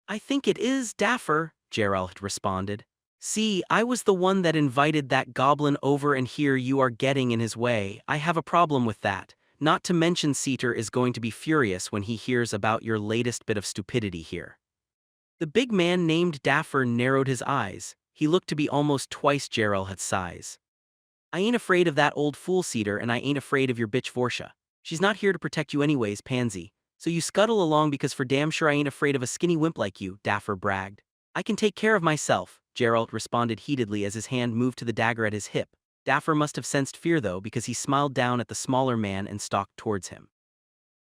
"I think it is, Daffer," Geralt responded. "See, I was the one that invited that goblin over and here you are getting in his way. I have a problem with that. Not to mention Cedar is going to be furious when he hears about your latest bit of stupidity here." The big man named Daffer narrowed his eyes. He looked to be almost twice Geralt's size. "I ain't afraid of that old fool Cedar, and I ain't afraid of your bitch Vorsha. She's not here to protect you anyways, pansy. So you scuttle along because for damn sure I ain't afraid of a skinny wimp like you," Daffer bragged. "I can take care of myself," Geralt responded heatedly as his hand moved to the dagger at his hip. Daffer must have sensed fear though, because he smiled down at the smaller man and stalked towards him.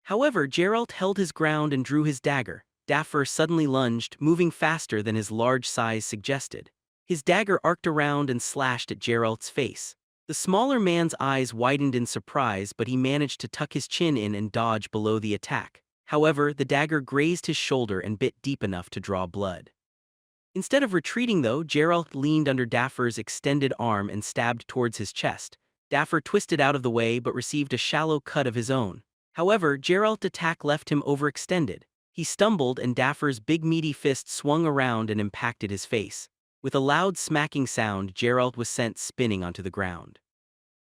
However, Geralt held his ground and drew his dagger. Daffer suddenly lunged, moving faster than his large size suggested. His dagger arced around and slashed at Geralt's face. The smaller man's eyes widened in surprise, but he managed to tuck his chin in and dodge below the attack. However, the dagger grazed his shoulder and bit deep enough to draw blood. Instead of retreating though, Geralt leaned under Daffer's extended arm and stabbed towards his chest. Daffer twisted out of the way but received a shallow cut of his own. However, Geralt's attack left him overextended. He stumbled and Daffer's big meaty fist swung around and impacted his face. With a loud smacking sound, Geralt was sent spinning onto the ground.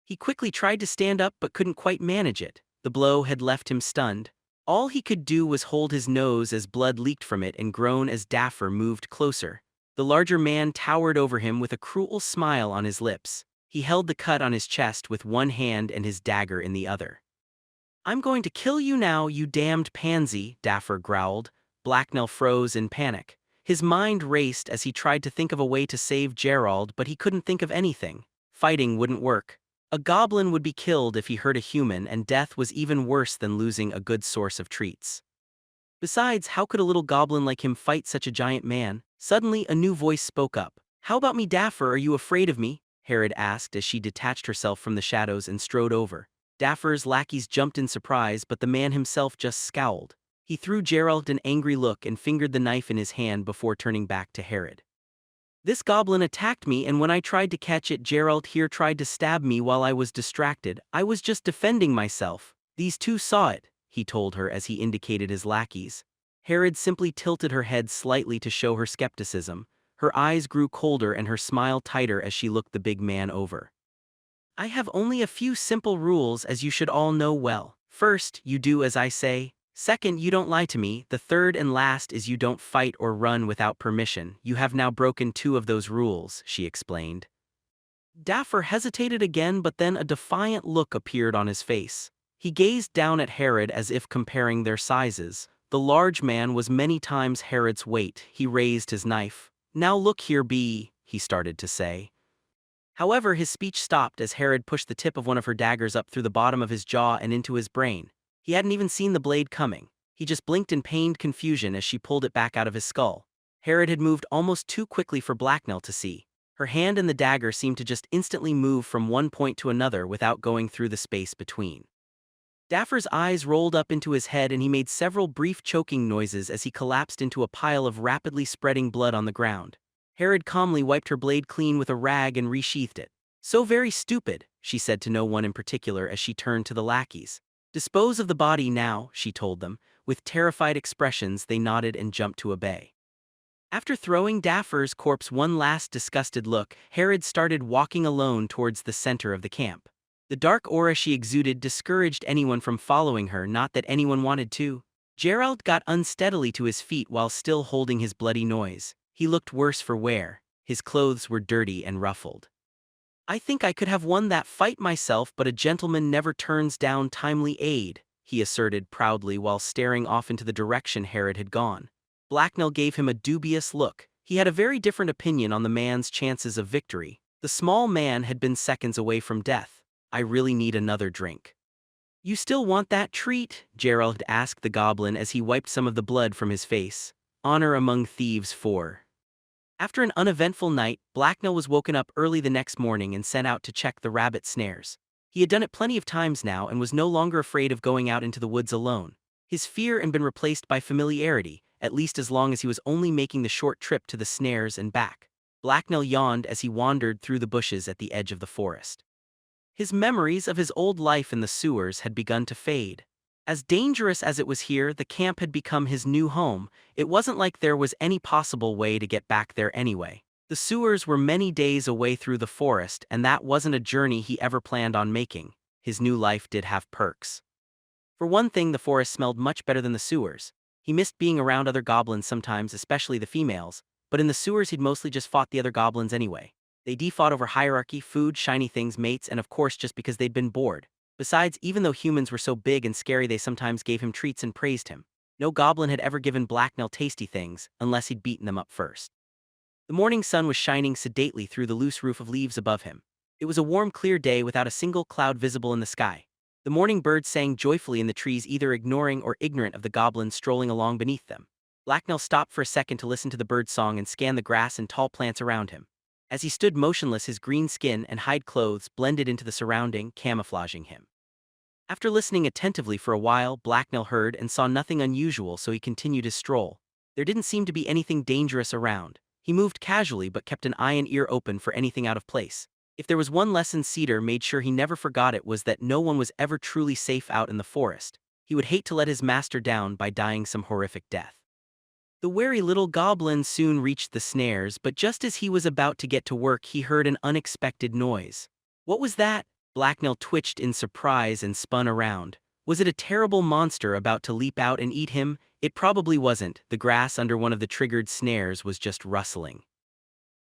He quickly tried to stand up but couldn't quite manage it. The blow had left him stunned. All he could do was hold his nose as blood leaked from it and groan as Daffer moved closer. The larger man towered over him with a cruel smile on his lips. He held the cut on his chest with one hand and his dagger in the other. "I'm going to kill you now, you damned pansy," Daffer growled. Blacknell froze in panic. His mind raced as he tried to think of a way to save Geralt, but he couldn't think of anything. Fighting wouldn't work. A goblin would be killed if he hurt a human, and death was even worse than losing a good source of treats. Besides, how could a little goblin like him fight such a giant man? Suddenly, a new voice spoke up. "How about me, Daffer? Are you afraid of me?" Herod asked as she detached herself from the shadows and strode over. Daffer's lackeys jumped in surprise, but the man himself just scowled. He threw Geralt an angry look and fingered the knife in his hand before turning back to Herod. "This goblin attacked me, and when I tried to catch it, Geralt here tried to stab me while I was distracted. I was just defending myself. These two saw it," he told her as he indicated his lackeys. Herod simply tilted her head slightly to show her skepticism. Her eyes grew colder and her smile tighter as she looked the big man over. "I have only a few simple rules, as you should all know well. First, you do as I say. Second, you don't lie to me. The third and last is you don't fight or run without permission. You have now broken 2 of those rules," she explained. Daffer hesitated again, but then a defiant look appeared on his face. He gazed down at Herod as if comparing their sizes. The large man was many times Herod's weight. He raised his knife. "Now look here, he started to say. However, his speech stopped as Herod pushed the tip of one of her daggers up through the bottom of his jaw and into his brain. He hadn't even seen the blade coming. He just blinked in pained confusion as she pulled it back out of his skull. Herod had moved almost too quickly for Blacknell to see. Her hand and the dagger seemed to just instantly move from one point to another without going through the space between. Daffer's eyes rolled up into his head and he made several brief choking noises as he collapsed into a pile of rapidly spreading blood on the ground. Herod calmly wiped her blade clean with a rag and resheathed it. "So very stupid," she said to no one in particular as she turned to the lackeys. "Dispose of the body now," she told them. With terrified expressions, they nodded and jumped to obey. After throwing Daphr's corpse one last disgusted look, Herod started walking alone towards the center of the camp. The dark aura she exuded discouraged anyone from following her, not that anyone wanted to. Gerald got unsteadily to his feet while still holding his bloody noise. He looked worse for wear. His clothes were dirty and ruffled. "I think I could have won that fight myself, but a gentleman never turns down timely aid," he asserted proudly while staring off into the direction Herod had gone. Blacknell gave him a dubious look. He had a very different opinion on the man's chances of victory. The small man had been seconds away from death. "I really need another drink." "You still want that treat?" Gerald asked the goblin as he wiped some of the blood from his face. "Honor among thieves 4. After an uneventful night, Blacknell was woken up early the next morning and sent out to check the rabbit snares. He had done it plenty of times now and was no longer afraid of going out into the woods alone. His fear had been replaced by familiarity, at least as long as he was only making the short trip to the snares and back. Blacknell yawned as he wandered through the bushes at the edge of the forest. His memories of his old life in the sewers had begun to fade. As dangerous as it was here, the camp had become his new home. It wasn't like there was any possible way to get back there anyway. The sewers were many days away through the forest, and that wasn't a journey he ever planned on making. His new life did have perks. For one thing, the forest smelled much better than the sewers. He missed being around other goblins sometimes, especially the females, but in the sewers he'd mostly just fought the other goblins anyway. They defought over hierarchy, food, shiny things, mates, and of course just because they'd been bored. Besides, even though humans were so big and scary, they sometimes gave him treats and praised him. No goblin had ever given Blacknell tasty things, unless he'd beaten them up first. The morning sun was shining sedately through the loose roof of leaves above him. It was a warm, clear day without a single cloud visible in the sky. The morning birds sang joyfully in the trees, either ignoring or ignorant of the goblins strolling along beneath them. Blacknell stopped for a second to listen to the bird song and scan the grass and tall plants around him. As he stood motionless, his green skin and hide clothes blended into the surrounding, camouflaging him. After listening attentively for a while, Blacknell heard and saw nothing unusual, so he continued his stroll. There didn't seem to be anything dangerous around. He moved casually but kept an eye and ear open for anything out of place. If there was one lesson Cedar made sure he never forgot, it was that no one was ever truly safe out in the forest. He would hate to let his master down by dying some horrific death. The wary little goblin soon reached the snares, but just as he was about to get to work, he heard an unexpected noise. What was that? Blacknell twitched in surprise and spun around. Was it a terrible monster about to leap out and eat him? It probably wasn't. The grass under one of the triggered snares was just rustling.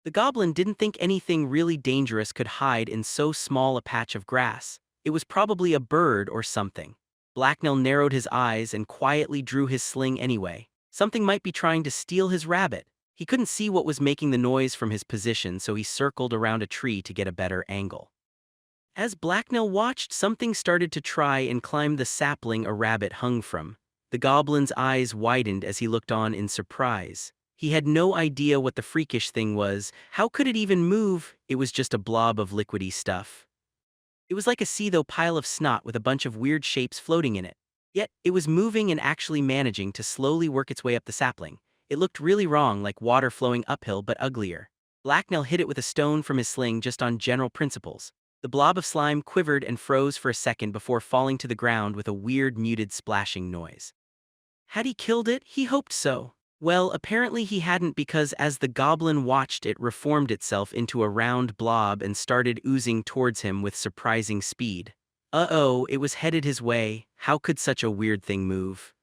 The goblin didn't think anything really dangerous could hide in so small a patch of grass. It was probably a bird or something. Blacknell narrowed his eyes and quietly drew his sling anyway. Something might be trying to steal his rabbit. He couldn't see what was making the noise from his position, so he circled around a tree to get a better angle. As Blacknell watched, something started to try and climb the sapling a rabbit hung from. The goblin's eyes widened as he looked on in surprise. He had no idea what the freakish thing was. How could it even move? It was just a blob of liquidy stuff. It was like a sea-though pile of snot with a bunch of weird shapes floating in it. Yet, it was moving and actually managing to slowly work its way up the sapling. It looked really wrong, like water flowing uphill, but uglier. Blacknell hit it with a stone from his sling just on general principles. The blob of slime quivered and froze for a second before falling to the ground with a weird, muted splashing noise. Had he killed it? He hoped so. Well, apparently he hadn't, because as the goblin watched, it reformed itself into a round blob and started oozing towards him with surprising speed. Uh-oh, it was headed his way. How could such a weird thing move?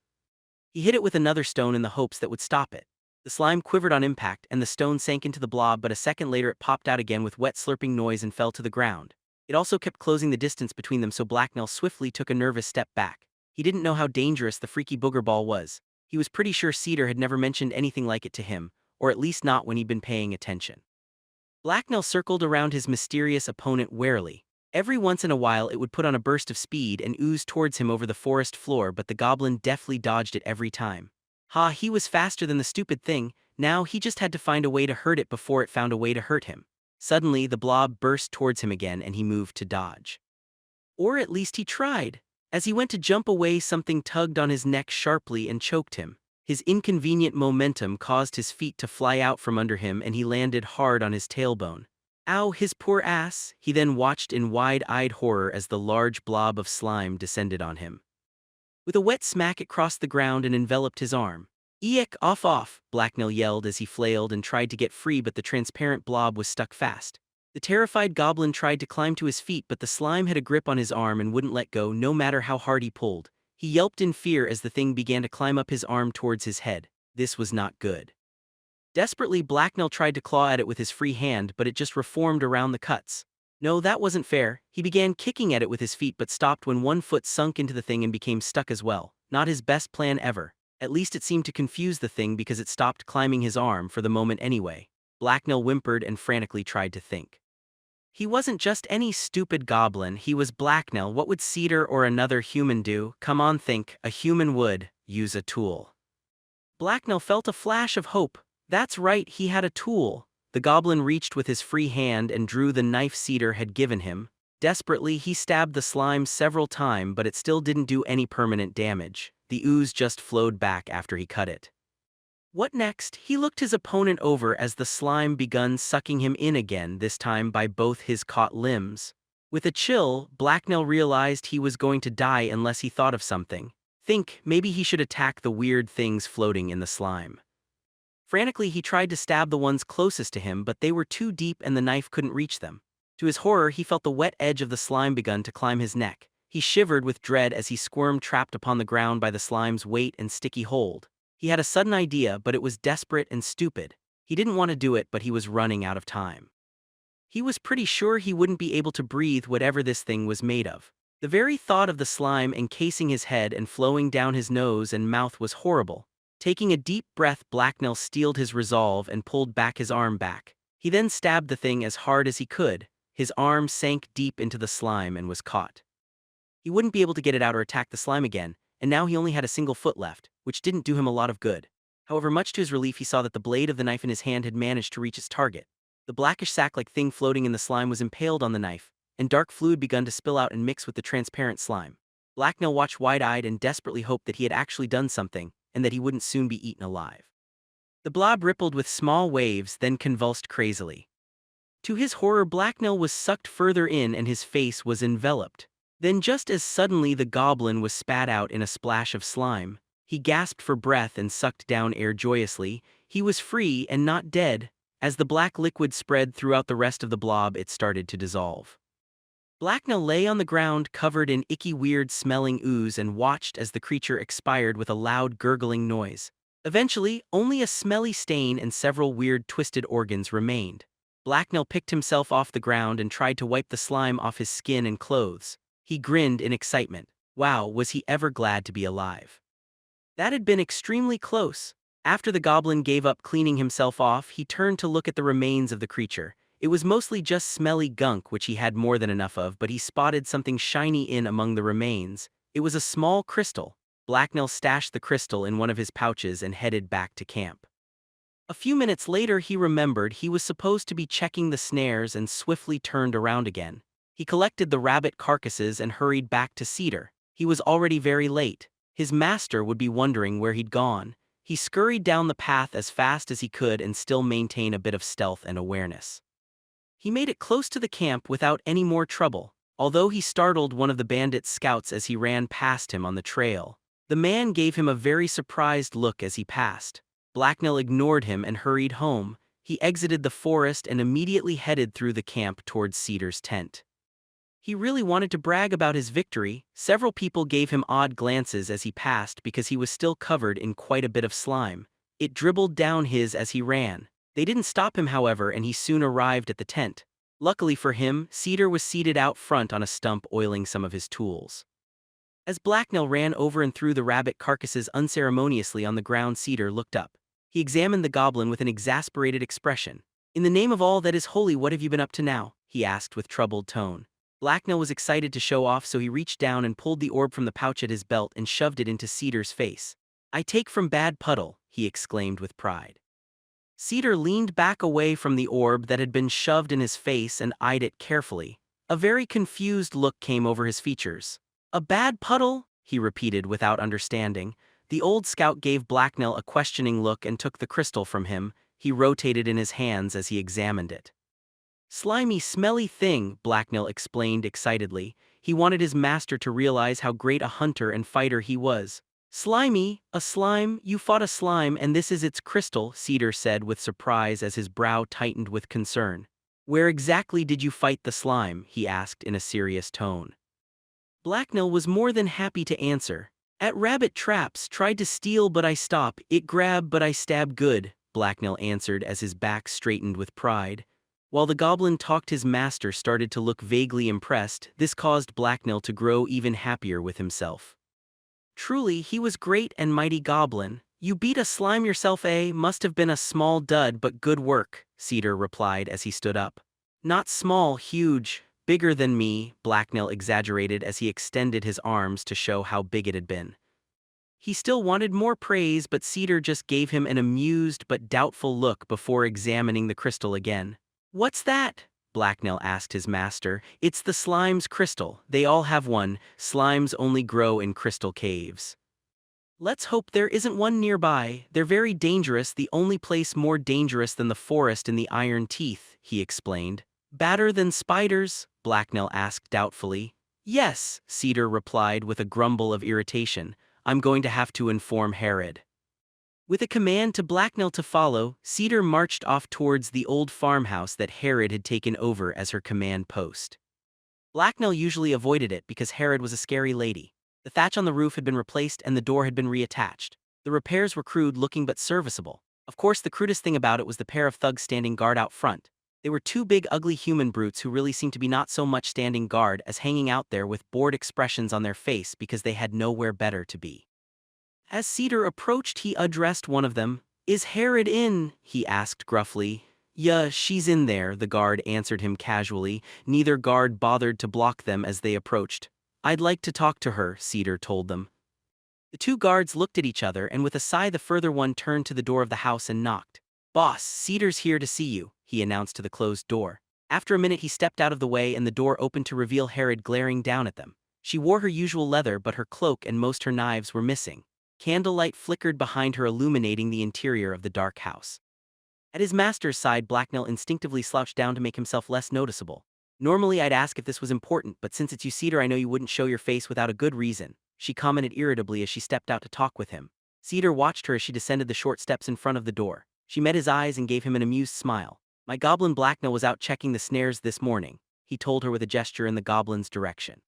He hit it with another stone in the hopes that would stop it. The slime quivered on impact and the stone sank into the blob, but a second later it popped out again with wet slurping noise and fell to the ground. It also kept closing the distance between them, so Blacknell swiftly took a nervous step back. He didn't know how dangerous the freaky booger ball was. He was pretty sure Cedar had never mentioned anything like it to him, or at least not when he'd been paying attention. Blacknell circled around his mysterious opponent warily. Every once in a while it would put on a burst of speed and ooze towards him over the forest floor, but the goblin deftly dodged it every time. He was faster than the stupid thing. Now he just had to find a way to hurt it before it found a way to hurt him. Suddenly, the blob burst towards him again and he moved to dodge. Or at least he tried. As he went to jump away, something tugged on his neck sharply and choked him. His inconvenient momentum caused his feet to fly out from under him and he landed hard on his tailbone. Ow, his poor ass! He then watched in wide-eyed horror as the large blob of slime descended on him. With a wet smack it crossed the ground and enveloped his arm. "Eek, off," Blacknell yelled as he flailed and tried to get free, but the transparent blob was stuck fast. The terrified goblin tried to climb to his feet, but the slime had a grip on his arm and wouldn't let go no matter how hard he pulled. He yelped in fear as the thing began to climb up his arm towards his head. This was not good. Desperately, Blacknell tried to claw at it with his free hand, but it just reformed around the cuts. No, that wasn't fair. He began kicking at it with his feet but stopped when one foot sunk into the thing and became stuck as well. Not his best plan ever. At least it seemed to confuse the thing because it stopped climbing his arm for the moment anyway. Blacknell whimpered and frantically tried to think. He wasn't just any stupid goblin, he was Blacknell. What would Cedar or another human do? Come on, think. A human would use a tool. Blacknell felt a flash of hope. That's right, he had a tool. The goblin reached with his free hand and drew the knife Cedar had given him. Desperately, he stabbed the slime several times, but it still didn't do any permanent damage. The ooze just flowed back after he cut it. What next? He looked his opponent over as the slime begun sucking him in again, this time by both his caught limbs. With a chill, Blacknell realized he was going to die unless he thought of something. Maybe he should attack the weird things floating in the slime. Frantically, he tried to stab the ones closest to him, but they were too deep and the knife couldn't reach them. To his horror, he felt the wet edge of the slime begun to climb his neck. He shivered with dread as he squirmed, trapped upon the ground by the slime's weight and sticky hold. He had a sudden idea, but it was desperate and stupid. He didn't want to do it, but he was running out of time. He was pretty sure he wouldn't be able to breathe whatever this thing was made of. The very thought of the slime encasing his head and flowing down his nose and mouth was horrible. Taking a deep breath, Blacknell steeled his resolve and pulled back his arm back. He then stabbed the thing as hard as he could. His arm sank deep into the slime and was caught. He wouldn't be able to get it out or attack the slime again, and now he only had a single foot left, which didn't do him a lot of good. However, much to his relief, he saw that the blade of the knife in his hand had managed to reach its target. The blackish sack-like thing floating in the slime was impaled on the knife, and dark fluid begun to spill out and mix with the transparent slime. Blacknell watched wide-eyed and desperately hoped that he had actually done something, and that he wouldn't soon be eaten alive. The blob rippled with small waves, then convulsed crazily. To his horror, Blacknell was sucked further in and his face was enveloped. Then just as suddenly the goblin was spat out in a splash of slime. He gasped for breath and sucked down air joyously. He was free and not dead. As the black liquid spread throughout the rest of the blob, it started to dissolve. Blacknell lay on the ground covered in icky, weird-smelling ooze and watched as the creature expired with a loud gurgling noise. Eventually, only a smelly stain and several weird twisted organs remained. Blacknell picked himself off the ground and tried to wipe the slime off his skin and clothes. He grinned in excitement. Wow, was he ever glad to be alive. That had been extremely close. After the goblin gave up cleaning himself off, he turned to look at the remains of the creature. It was mostly just smelly gunk, which he had more than enough of, but he spotted something shiny in among the remains. It was a small crystal. Blacknell stashed the crystal in one of his pouches and headed back to camp. A few minutes later, he remembered he was supposed to be checking the snares and swiftly turned around again. He collected the rabbit carcasses and hurried back to Cedar. He was already very late. His master would be wondering where he'd gone. He scurried down the path as fast as he could and still maintain a bit of stealth and awareness. He made it close to the camp without any more trouble, although he startled one of the bandit scouts as he ran past him on the trail. The man gave him a very surprised look as he passed. Blacknell ignored him and hurried home. He exited the forest and immediately headed through the camp towards Cedar's tent. He really wanted to brag about his victory. Several people gave him odd glances as he passed because he was still covered in quite a bit of slime. It dribbled down his as he ran. They didn't stop him, however, and he soon arrived at the tent. Luckily for him, Cedar was seated out front on a stump oiling some of his tools. As Blacknell ran over and threw the rabbit carcasses unceremoniously on the ground, Cedar looked up. He examined the goblin with an exasperated expression. "In the name of all that is holy, what have you been up to now?" he asked with troubled tone. Blacknell was excited to show off, so he reached down and pulled the orb from the pouch at his belt and shoved it into Cedar's face. "I take from Bad Puddle," he exclaimed with pride. Cedar leaned back away from the orb that had been shoved in his face and eyed it carefully. A very confused look came over his features. "A bad puddle?" he repeated without understanding. The old scout gave Blacknell a questioning look and took the crystal from him. He rotated in his hands as he examined it. "Slimy, smelly thing," Blacknell explained excitedly. He wanted his master to realize how great a hunter and fighter he was. Slimy, a slime, you fought a slime and this is its crystal, Cedar said with surprise as his brow tightened with concern. Where exactly did you fight the slime? He asked in a serious tone. Blacknell was more than happy to answer. At rabbit traps, tried to steal but I stop, it grab but I stab good, Blacknell answered as his back straightened with pride. While the goblin talked, his master started to look vaguely impressed. This caused Blacknell to grow even happier with himself. Truly, he was great and mighty goblin. You beat a slime yourself, eh? Must have been a small dud but good work, Cedar replied as he stood up. Not small, huge, bigger than me, Blacknell exaggerated as he extended his arms to show how big it had been. He still wanted more praise, but Cedar just gave him an amused but doubtful look before examining the crystal again. What's that? Blacknell asked his master. It's the slime's crystal. They all have one. Slimes only grow in crystal caves. Let's hope there isn't one nearby. They're very dangerous, the only place more dangerous than the forest in the Iron Teeth, he explained. Badder than spiders? Blacknell asked doubtfully. Yes, Cedar replied with a grumble of irritation. I'm going to have to inform Herod. With a command to Blacknell to follow, Cedar marched off towards the old farmhouse that Herod had taken over as her command post. Blacknell usually avoided it because Herod was a scary lady. The thatch on the roof had been replaced and the door had been reattached. The repairs were crude looking but serviceable. Of course, the crudest thing about it was the pair of thugs standing guard out front. They were two big ugly human brutes who really seemed to be not so much standing guard as hanging out there with bored expressions on their face because they had nowhere better to be. As Cedar approached, he addressed one of them. Is Herod in? He asked gruffly. Yeah, she's in there, the guard answered him casually. Neither guard bothered to block them as they approached. I'd like to talk to her, Cedar told them. The two guards looked at each other, and with a sigh the further one turned to the door of the house and knocked. Boss, Cedar's here to see you, he announced to the closed door. After a minute he stepped out of the way and the door opened to reveal Herod glaring down at them. She wore her usual leather, but her cloak and most her knives were missing. Candlelight flickered behind her, illuminating the interior of the dark house. At his master's side, Blacknell instinctively slouched down to make himself less noticeable. Normally I'd ask if this was important, but since it's you, Cedar, I know you wouldn't show your face without a good reason, she commented irritably as she stepped out to talk with him. Cedar watched her as she descended the short steps in front of the door. She met his eyes and gave him an amused smile. My goblin Blacknell was out checking the snares this morning, he told her with a gesture in the goblin's direction.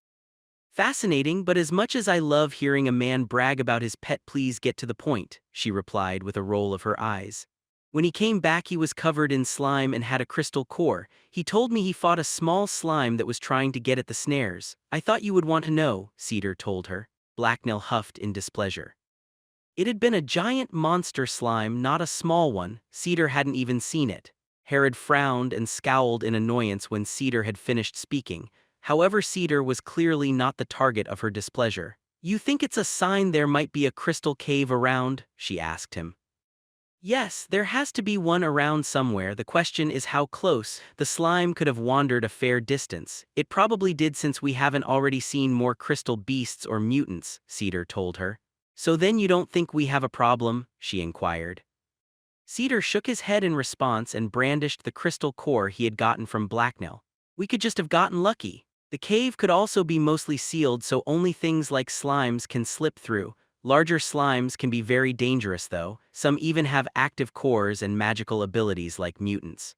Fascinating, but as much as I love hearing a man brag about his pet, please get to the point, she replied with a roll of her eyes. When he came back he was covered in slime and had a crystal core. He told me he fought a small slime that was trying to get at the snares. I thought you would want to know, Cedar told her. Blacknell huffed in displeasure. It had been a giant monster slime, not a small one. Cedar hadn't even seen it. Herod frowned and scowled in annoyance when Cedar had finished speaking. However, Cedar was clearly not the target of her displeasure. You think it's a sign there might be a crystal cave around? She asked him. Yes, there has to be one around somewhere. The question is how close. The slime could have wandered a fair distance. It probably did, since we haven't already seen more crystal beasts or mutants, Cedar told her. So then you don't think we have a problem? She inquired. Cedar shook his head in response and brandished the crystal core he had gotten from Blacknell. We could just have gotten lucky. The cave could also be mostly sealed, so only things like slimes can slip through. Larger slimes can be very dangerous though. Some even have active cores and magical abilities like mutants.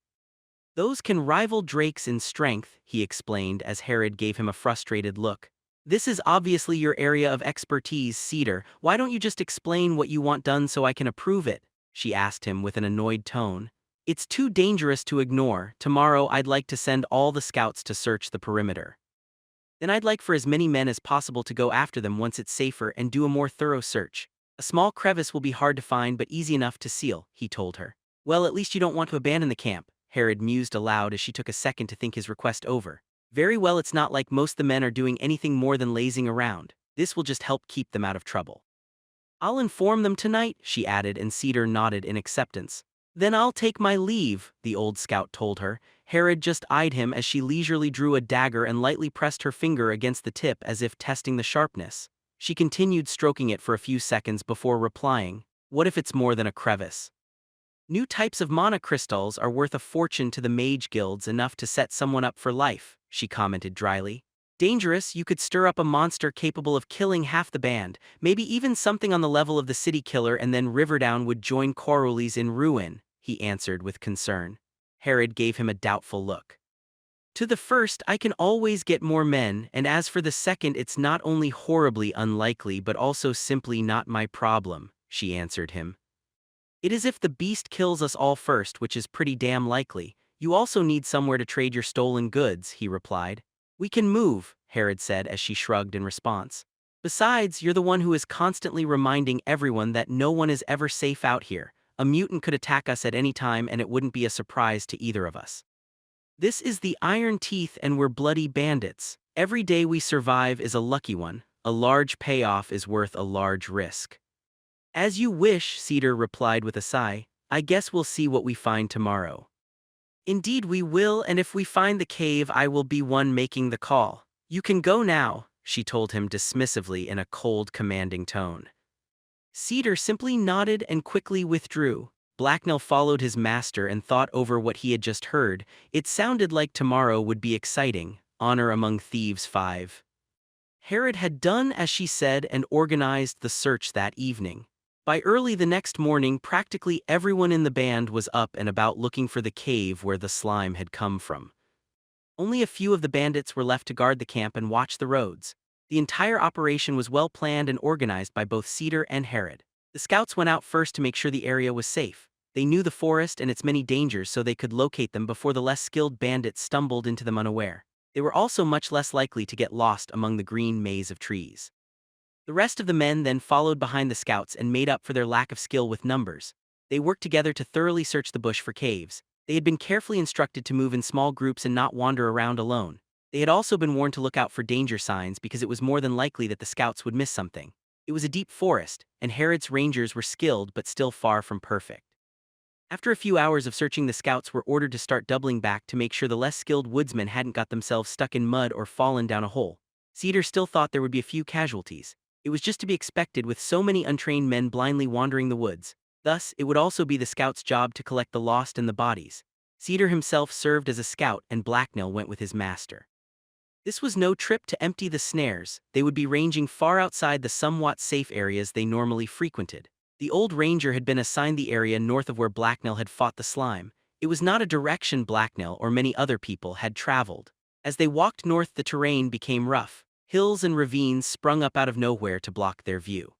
Those can rival drakes in strength, he explained as Herod gave him a frustrated look. This is obviously your area of expertise, Cedar. Why don't you just explain what you want done so I can approve it? She asked him with an annoyed tone. It's too dangerous to ignore. Tomorrow I'd like to send all the scouts to search the perimeter. Then I'd like for as many men as possible to go after them once it's safer and do a more thorough search. A small crevice will be hard to find but easy enough to seal, he told her. Well, at least you don't want to abandon the camp, Herod mused aloud as she took a second to think his request over. Very well, it's not like most the men are doing anything more than lazing around. This will just help keep them out of trouble. I'll inform them tonight, she added, and Cedar nodded in acceptance. Then I'll take my leave, the old scout told her. Herod just eyed him as she leisurely drew a dagger and lightly pressed her finger against the tip as if testing the sharpness. She continued stroking it for a few seconds before replying, what if it's more than a crevice? New types of mana crystals are worth a fortune to the mage guilds, enough to set someone up for life, she commented dryly. Dangerous, you could stir up a monster capable of killing half the band, maybe even something on the level of the city killer, and then Riverdown would join Corulis in ruin, he answered with concern. Herod gave him a doubtful look. To the first, I can always get more men, and as for the second, it's not only horribly unlikely but also simply not my problem, she answered him. It is if the beast kills us all first, which is pretty damn likely. You also need somewhere to trade your stolen goods, he replied. We can move, Herod said as she shrugged in response. Besides, you're the one who is constantly reminding everyone that no one is ever safe out here. A mutant could attack us at any time and it wouldn't be a surprise to either of us. This is the Iron Teeth and we're bloody bandits. Every day we survive is a lucky one. A large payoff is worth a large risk. As you wish, Cedar replied with a sigh. I guess we'll see what we find tomorrow. Indeed we will, and if we find the cave I will be one making the call. You can go now, she told him dismissively in a cold, commanding tone. Cedar simply nodded and quickly withdrew. Blacknell followed his master and thought over what he had just heard. It sounded like tomorrow would be exciting. Honor among Thieves 5. Herod had done as she said and organized the search that evening. By early the next morning, practically everyone in the band was up and about looking for the cave where the slime had come from. Only a few of the bandits were left to guard the camp and watch the roads. The entire operation was well planned and organized by both Cedar and Herod. The scouts went out first to make sure the area was safe. They knew the forest and its many dangers so they could locate them before the less skilled bandits stumbled into them unaware. They were also much less likely to get lost among the green maze of trees. The rest of the men then followed behind the scouts and made up for their lack of skill with numbers. They worked together to thoroughly search the bush for caves. They had been carefully instructed to move in small groups and not wander around alone. They had also been warned to look out for danger signs because it was more than likely that the scouts would miss something. It was a deep forest, and Herod's rangers were skilled but still far from perfect. After a few hours of searching, the scouts were ordered to start doubling back to make sure the less skilled woodsmen hadn't got themselves stuck in mud or fallen down a hole. Cedar still thought there would be a few casualties. It was just to be expected with so many untrained men blindly wandering the woods. Thus, it would also be the scouts' job to collect the lost and the bodies. Cedar himself served as a scout and Blacknell went with his master. This was no trip to empty the snares. They would be ranging far outside the somewhat safe areas they normally frequented. The old ranger had been assigned the area north of where Blacknell had fought the slime. It was not a direction Blacknell or many other people had traveled. As they walked north, the terrain became rough. Hills and ravines sprung up out of nowhere to block their view.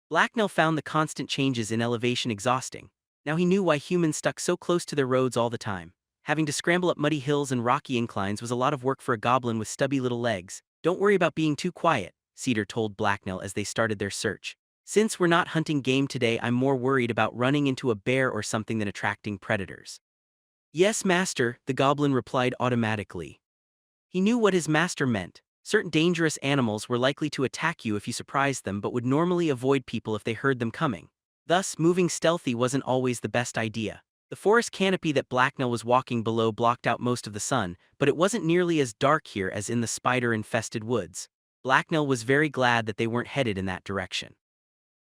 Blacknell found the constant changes in elevation exhausting. Now he knew why humans stuck so close to their roads all the time. Having to scramble up muddy hills and rocky inclines was a lot of work for a goblin with stubby little legs. Don't worry about being too quiet, Cedar told Blacknell as they started their search. Since we're not hunting game today, I'm more worried about running into a bear or something than attracting predators. Yes, master, the goblin replied automatically. He knew what his master meant. Certain dangerous animals were likely to attack you if you surprised them but would normally avoid people if they heard them coming. Thus, moving stealthy wasn't always the best idea. The forest canopy that Blacknell was walking below blocked out most of the sun, but it wasn't nearly as dark here as in the spider-infested woods. Blacknell was very glad that they weren't headed in that direction.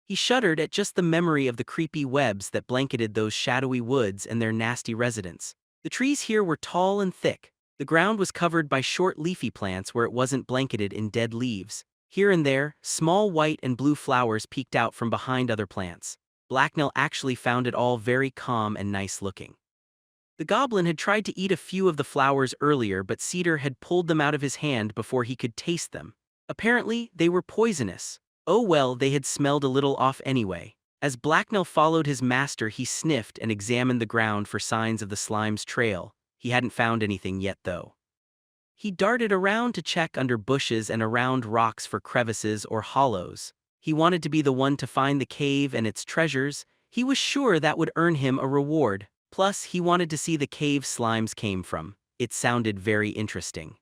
He shuddered at just the memory of the creepy webs that blanketed those shadowy woods and their nasty residents. The trees here were tall and thick. The ground was covered by short leafy plants where it wasn't blanketed in dead leaves. Here and there, small white and blue flowers peeked out from behind other plants. Blacknell actually found it all very calm and nice looking. The goblin had tried to eat a few of the flowers earlier, but Cedar had pulled them out of his hand before he could taste them. Apparently, they were poisonous. Oh well, they had smelled a little off anyway. As Blacknell followed his master, he sniffed and examined the ground for signs of the slime's trail. He hadn't found anything yet, though. He darted around to check under bushes and around rocks for crevices or hollows. He wanted to be the one to find the cave and its treasures. He was sure that would earn him a reward. Plus, he wanted to see the cave slimes came from. It sounded very interesting.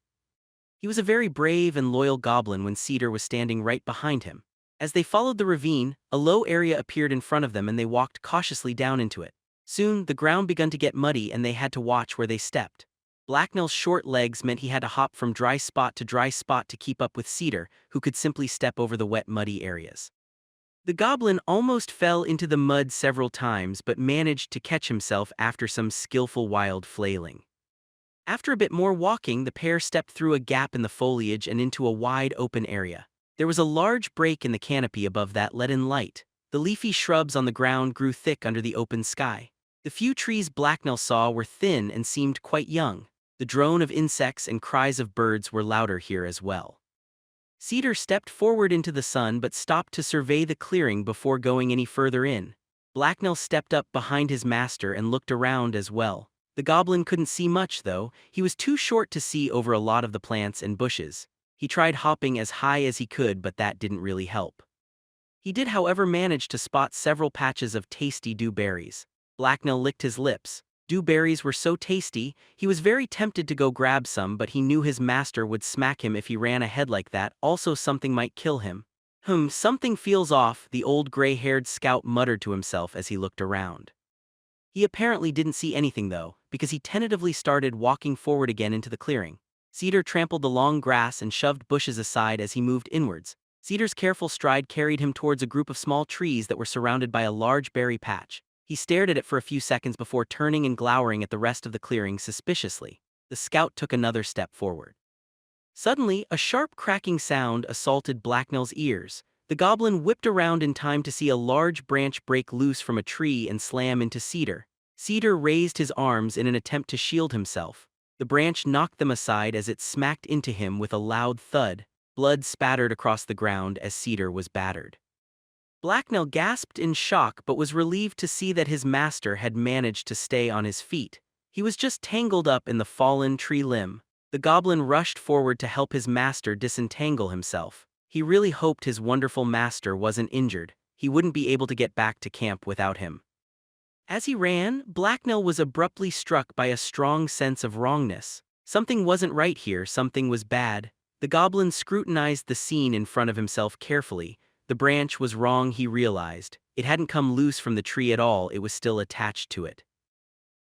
He was a very brave and loyal goblin when Cedar was standing right behind him. As they followed the ravine, a low area appeared in front of them and they walked cautiously down into it. Soon, the ground began to get muddy and they had to watch where they stepped. Blacknell's short legs meant he had to hop from dry spot to keep up with Cedar, who could simply step over the wet, muddy areas. The goblin almost fell into the mud several times but managed to catch himself after some skillful wild flailing. After a bit more walking, the pair stepped through a gap in the foliage and into a wide open area. There was a large break in the canopy above that let in light. The leafy shrubs on the ground grew thick under the open sky. The few trees Blacknell saw were thin and seemed quite young. The drone of insects and cries of birds were louder here as well. Cedar stepped forward into the sun but stopped to survey the clearing before going any further in. Blacknell stepped up behind his master and looked around as well. The goblin couldn't see much though. He was too short to see over a lot of the plants and bushes. He tried hopping as high as he could, but that didn't really help. He did however manage to spot several patches of tasty dewberries. Blacknell licked his lips. Dewberries were so tasty, he was very tempted to go grab some, but he knew his master would smack him if he ran ahead like that. Also, something might kill him. Something feels off, the old gray-haired scout muttered to himself as he looked around. He apparently didn't see anything though, because he tentatively started walking forward again into the clearing. Cedar trampled the long grass and shoved bushes aside as he moved inwards. Cedar's careful stride carried him towards a group of small trees that were surrounded by a large berry patch. He stared at it for a few seconds before turning and glowering at the rest of the clearing suspiciously. The scout took another step forward. Suddenly, a sharp cracking sound assaulted Blacknell's ears. The goblin whipped around in time to see a large branch break loose from a tree and slam into Cedar. Cedar raised his arms in an attempt to shield himself. The branch knocked them aside as it smacked into him with a loud thud. Blood spattered across the ground as Cedar was battered. Blacknell gasped in shock but was relieved to see that his master had managed to stay on his feet. He was just tangled up in the fallen tree limb. The goblin rushed forward to help his master disentangle himself. He really hoped his wonderful master wasn't injured. He wouldn't be able to get back to camp without him. As he ran, Blacknell was abruptly struck by a strong sense of wrongness. Something wasn't right here, something was bad. The goblin scrutinized the scene in front of himself carefully. The branch was wrong, he realized. It hadn't come loose from the tree at all, it was still attached to it.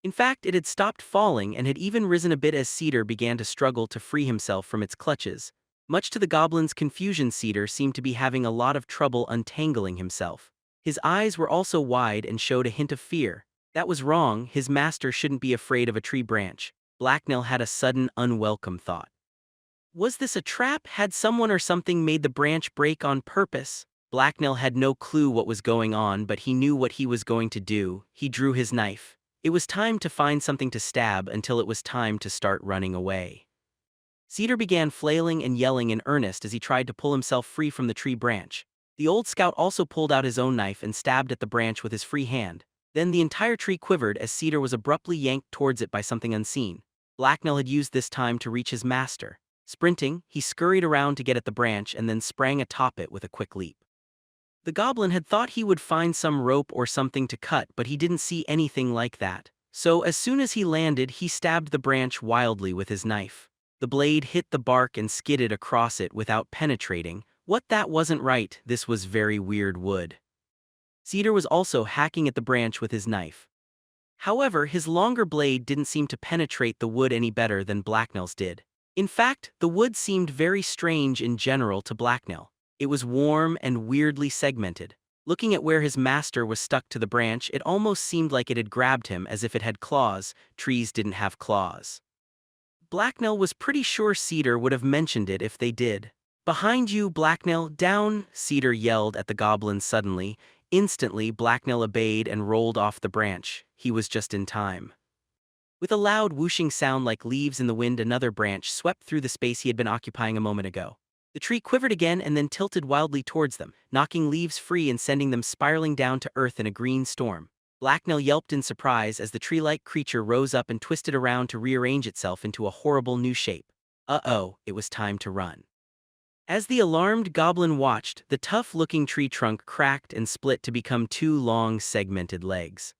In fact, it had stopped falling and had even risen a bit as Cedar began to struggle to free himself from its clutches. Much to the goblin's confusion, Cedar seemed to be having a lot of trouble untangling himself. His eyes were also wide and showed a hint of fear. That was wrong, his master shouldn't be afraid of a tree branch. Blacknell had a sudden, unwelcome thought. Was this a trap? Had someone or something made the branch break on purpose? Blacknell had no clue what was going on, but he knew what he was going to do. He drew his knife. It was time to find something to stab until it was time to start running away. Cedar began flailing and yelling in earnest as he tried to pull himself free from the tree branch. The old scout also pulled out his own knife and stabbed at the branch with his free hand. Then the entire tree quivered as Cedar was abruptly yanked towards it by something unseen. Blacknell had used this time to reach his master. Sprinting, he scurried around to get at the branch and then sprang atop it with a quick leap. The goblin had thought he would find some rope or something to cut, but he didn't see anything like that. So as soon as he landed, he stabbed the branch wildly with his knife. The blade hit the bark and skidded across it without penetrating. That wasn't right, this was very weird wood. Cedar was also hacking at the branch with his knife. However, his longer blade didn't seem to penetrate the wood any better than Blacknell's did. In fact, the wood seemed very strange in general to Blacknell. It was warm and weirdly segmented. Looking at where his master was stuck to the branch, it almost seemed like it had grabbed him as if it had claws. Trees didn't have claws. Blacknell was pretty sure Cedar would have mentioned it if they did. "Behind you, Blacknell, down!" Cedar yelled at the goblin suddenly. Instantly, Blacknell obeyed and rolled off the branch. He was just in time. With a loud whooshing sound like leaves in the wind, another branch swept through the space he had been occupying a moment ago. The tree quivered again and then tilted wildly towards them, knocking leaves free and sending them spiraling down to earth in a green storm. Blacknell yelped in surprise as the tree-like creature rose up and twisted around to rearrange itself into a horrible new shape. Uh-oh, it was time to run. As the alarmed goblin watched, the tough-looking tree trunk cracked and split to become two long, segmented legs.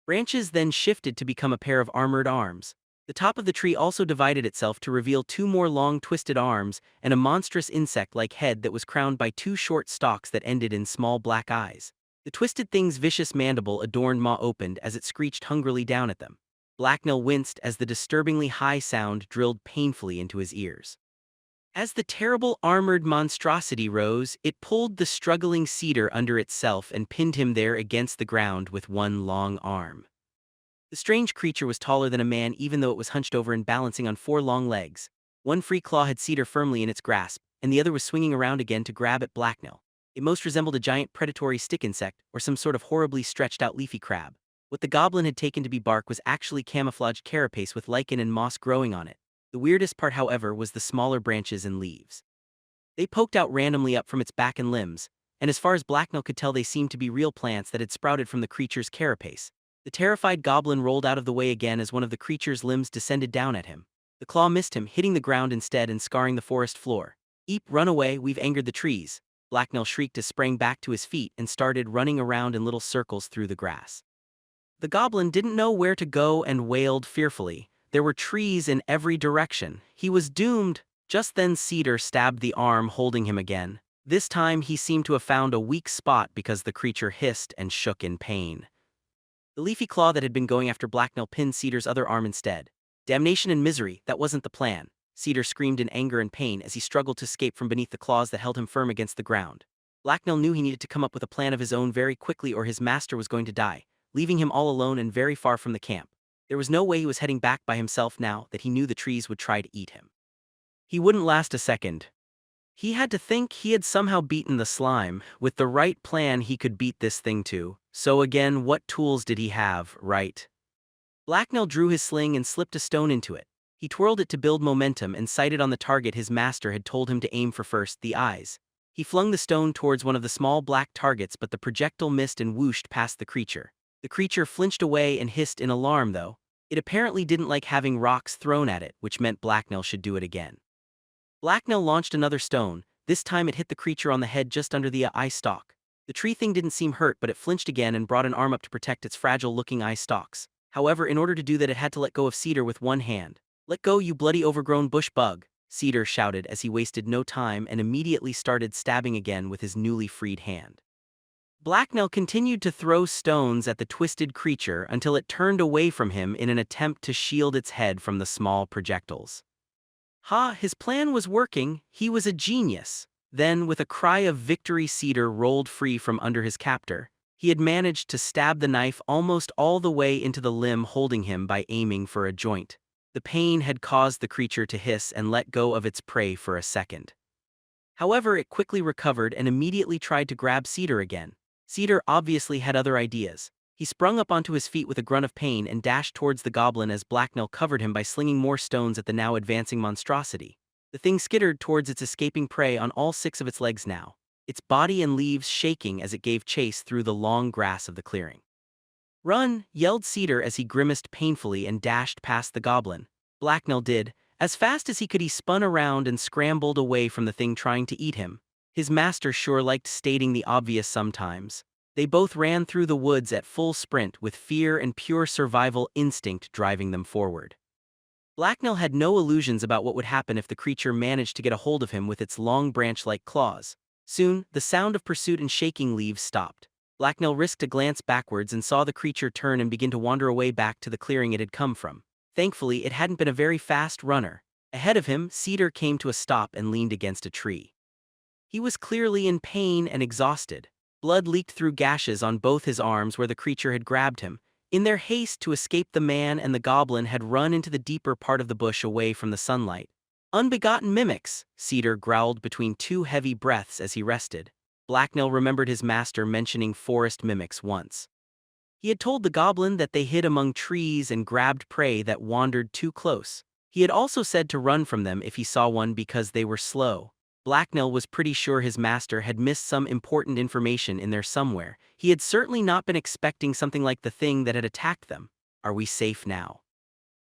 Branches then shifted to become a pair of armored arms. The top of the tree also divided itself to reveal two more long twisted arms and a monstrous insect-like head that was crowned by two short stalks that ended in small black eyes. The twisted thing's vicious mandible adorned maw opened as it screeched hungrily down at them. Blacknell winced as the disturbingly high sound drilled painfully into his ears. As the terrible armored monstrosity rose, it pulled the struggling Cedar under itself and pinned him there against the ground with one long arm. The strange creature was taller than a man even though it was hunched over and balancing on four long legs. One free claw had Cedar firmly in its grasp, and the other was swinging around again to grab at Blacknell. It most resembled a giant predatory stick insect or some sort of horribly stretched out leafy crab. What the goblin had taken to be bark was actually camouflaged carapace with lichen and moss growing on it. The weirdest part, however, was the smaller branches and leaves. They poked out randomly up from its back and limbs, and as far as Blacknell could tell they seemed to be real plants that had sprouted from the creature's carapace. The terrified goblin rolled out of the way again as one of the creature's limbs descended down at him. The claw missed him, hitting the ground instead and scarring the forest floor. "Eep, run away, we've angered the trees," Blacknell shrieked as sprang back to his feet and started running around in little circles through the grass. The goblin didn't know where to go and wailed fearfully. There were trees in every direction. He was doomed. Just then Cedar stabbed the arm holding him again. This time he seemed to have found a weak spot because the creature hissed and shook in pain. The leafy claw that had been going after Blacknell pinned Cedar's other arm instead. "Damnation and misery, that wasn't the plan," Cedar screamed in anger and pain as he struggled to escape from beneath the claws that held him firm against the ground. Blacknell knew he needed to come up with a plan of his own very quickly or his master was going to die, leaving him all alone and very far from the camp. There was no way he was heading back by himself now that he knew the trees would try to eat him. He wouldn't last a second. He had to think he had somehow beaten the slime. With the right plan he could beat this thing too. So again, what tools did he have, right? Blacknell drew his sling and slipped a stone into it. He twirled it to build momentum and sighted on the target his master had told him to aim for first, the eyes. He flung the stone towards one of the small black targets, but the projectile missed and whooshed past the creature. The creature flinched away and hissed in alarm though. It apparently didn't like having rocks thrown at it, which meant Blacknell should do it again. Blacknell launched another stone. This time it hit the creature on the head just under the eye stalk. The tree thing didn't seem hurt, but it flinched again and brought an arm up to protect its fragile-looking eye stalks. However, in order to do that it had to let go of Cedar with one hand. "Let go, you bloody overgrown bush bug," Cedar shouted as he wasted no time and immediately started stabbing again with his newly freed hand. Blacknell continued to throw stones at the twisted creature until it turned away from him in an attempt to shield its head from the small projectiles. His plan was working. He was a genius. Then, with a cry of victory, Cedar rolled free from under his captor. He had managed to stab the knife almost all the way into the limb holding him by aiming for a joint. The pain had caused the creature to hiss and let go of its prey for a second. However, it quickly recovered and immediately tried to grab Cedar again. Cedar obviously had other ideas. He sprung up onto his feet with a grunt of pain and dashed towards the goblin as Blacknell covered him by slinging more stones at the now advancing monstrosity. The thing skittered towards its escaping prey on all 6 of its legs now, its body and leaves shaking as it gave chase through the long grass of the clearing. "Run!" yelled Cedar as he grimaced painfully and dashed past the goblin. Blacknell did. As fast as he could he spun around and scrambled away from the thing trying to eat him. His master sure liked stating the obvious sometimes. They both ran through the woods at full sprint with fear and pure survival instinct driving them forward. Blacknell had no illusions about what would happen if the creature managed to get a hold of him with its long branch-like claws. Soon, the sound of pursuit and shaking leaves stopped. Blacknell risked a glance backwards and saw the creature turn and begin to wander away back to the clearing it had come from. Thankfully, it hadn't been a very fast runner. Ahead of him, Cedar came to a stop and leaned against a tree. He was clearly in pain and exhausted. Blood leaked through gashes on both his arms where the creature had grabbed him. In their haste to escape, the man and the goblin had run into the deeper part of the bush away from the sunlight. "Unbegotten mimics," Cedar growled between 2 heavy breaths as he rested. Blacknell remembered his master mentioning forest mimics once. He had told the goblin that they hid among trees and grabbed prey that wandered too close. He had also said to run from them if he saw one because they were slow. Blacknell was pretty sure his master had missed some important information in there somewhere. He had certainly not been expecting something like the thing that had attacked them. "Are we safe now?"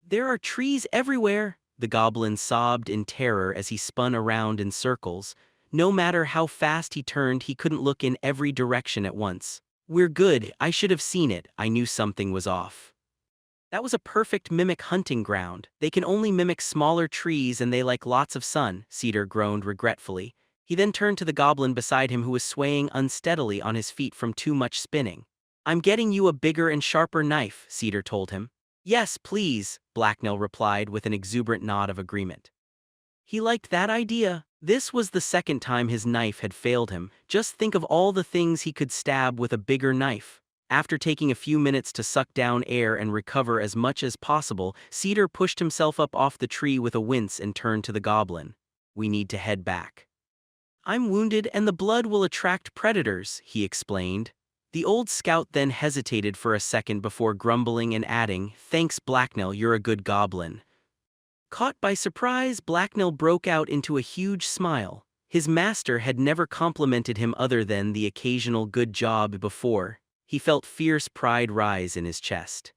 "There are trees everywhere," the goblin sobbed in terror as he spun around in circles. No matter how fast he turned, he couldn't look in every direction at once. "We're good. I should have seen it. I knew something was off." That was a perfect mimic hunting ground. They can only mimic smaller trees and they like lots of sun, Cedar groaned regretfully. He then turned to the goblin beside him who was swaying unsteadily on his feet from too much spinning. "I'm getting you a bigger and sharper knife," Cedar told him. "Yes, please," Blacknell replied with an exuberant nod of agreement. He liked that idea. This was the second time his knife had failed him. Just think of all the things he could stab with a bigger knife. After taking a few minutes to suck down air and recover as much as possible, Cedar pushed himself up off the tree with a wince and turned to the goblin. "We need to head back." "I'm wounded and the blood will attract predators," he explained. The old scout then hesitated for a second before grumbling and adding, "Thanks, Blacknell, you're a good goblin." Caught by surprise, Blacknell broke out into a huge smile. His master had never complimented him other than the occasional good job before. He felt fierce pride rise in his chest.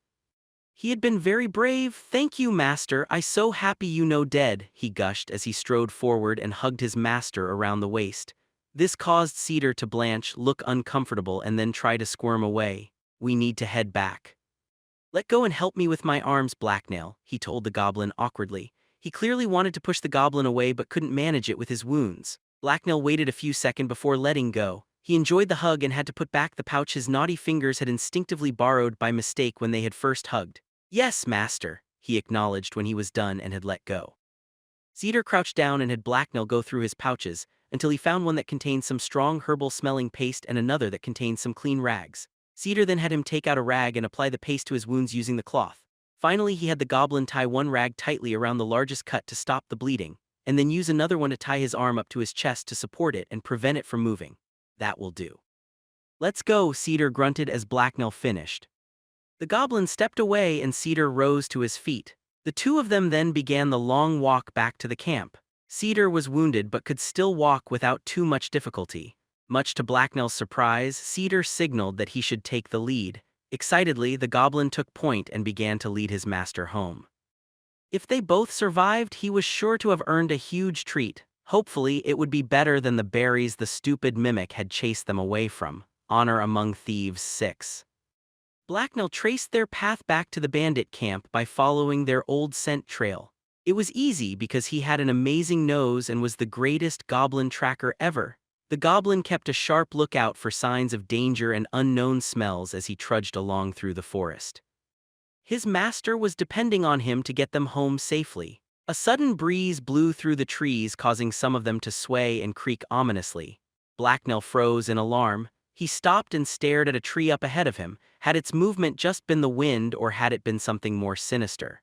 "He had been very brave, thank you, master, I so happy you no dead," he gushed as he strode forward and hugged his master around the waist. This caused Cedar to blanch, look uncomfortable and then try to squirm away. "We need to head back." "Let go and help me with my arms, Blacknail," he told the goblin awkwardly. He clearly wanted to push the goblin away but couldn't manage it with his wounds. Blacknail waited a few seconds before letting go. He enjoyed the hug and had to put back the pouch his naughty fingers had instinctively borrowed by mistake when they had first hugged. "Yes, master," he acknowledged when he was done and had let go. Cedar crouched down and had Blacknail go through his pouches, until he found one that contained some strong herbal-smelling paste and another that contained some clean rags. Cedar then had him take out a rag and apply the paste to his wounds using the cloth. Finally, he had the goblin tie one rag tightly around the largest cut to stop the bleeding, and then use another one to tie his arm up to his chest to support it and prevent it from moving. "That will do." "Let's go," Cedar grunted as Blacknail finished. The goblin stepped away and Cedar rose to his feet. The two of them then began the long walk back to the camp. Cedar was wounded but could still walk without too much difficulty. Much to Blacknail's surprise, Cedar signaled that he should take the lead. Excitedly, the goblin took point and began to lead his master home. If they both survived, he was sure to have earned a huge treat. Hopefully, it would be better than the berries the stupid mimic had chased them away from. Honor Among Thieves 6. Blacknail traced their path back to the bandit camp by following their old scent trail. It was easy because he had an amazing nose and was the greatest goblin tracker ever. The goblin kept a sharp lookout for signs of danger and unknown smells as he trudged along through the forest. His master was depending on him to get them home safely. A sudden breeze blew through the trees, causing some of them to sway and creak ominously. Blacknail froze in alarm. He stopped and stared at a tree up ahead of him. Had its movement just been the wind, or had it been something more sinister?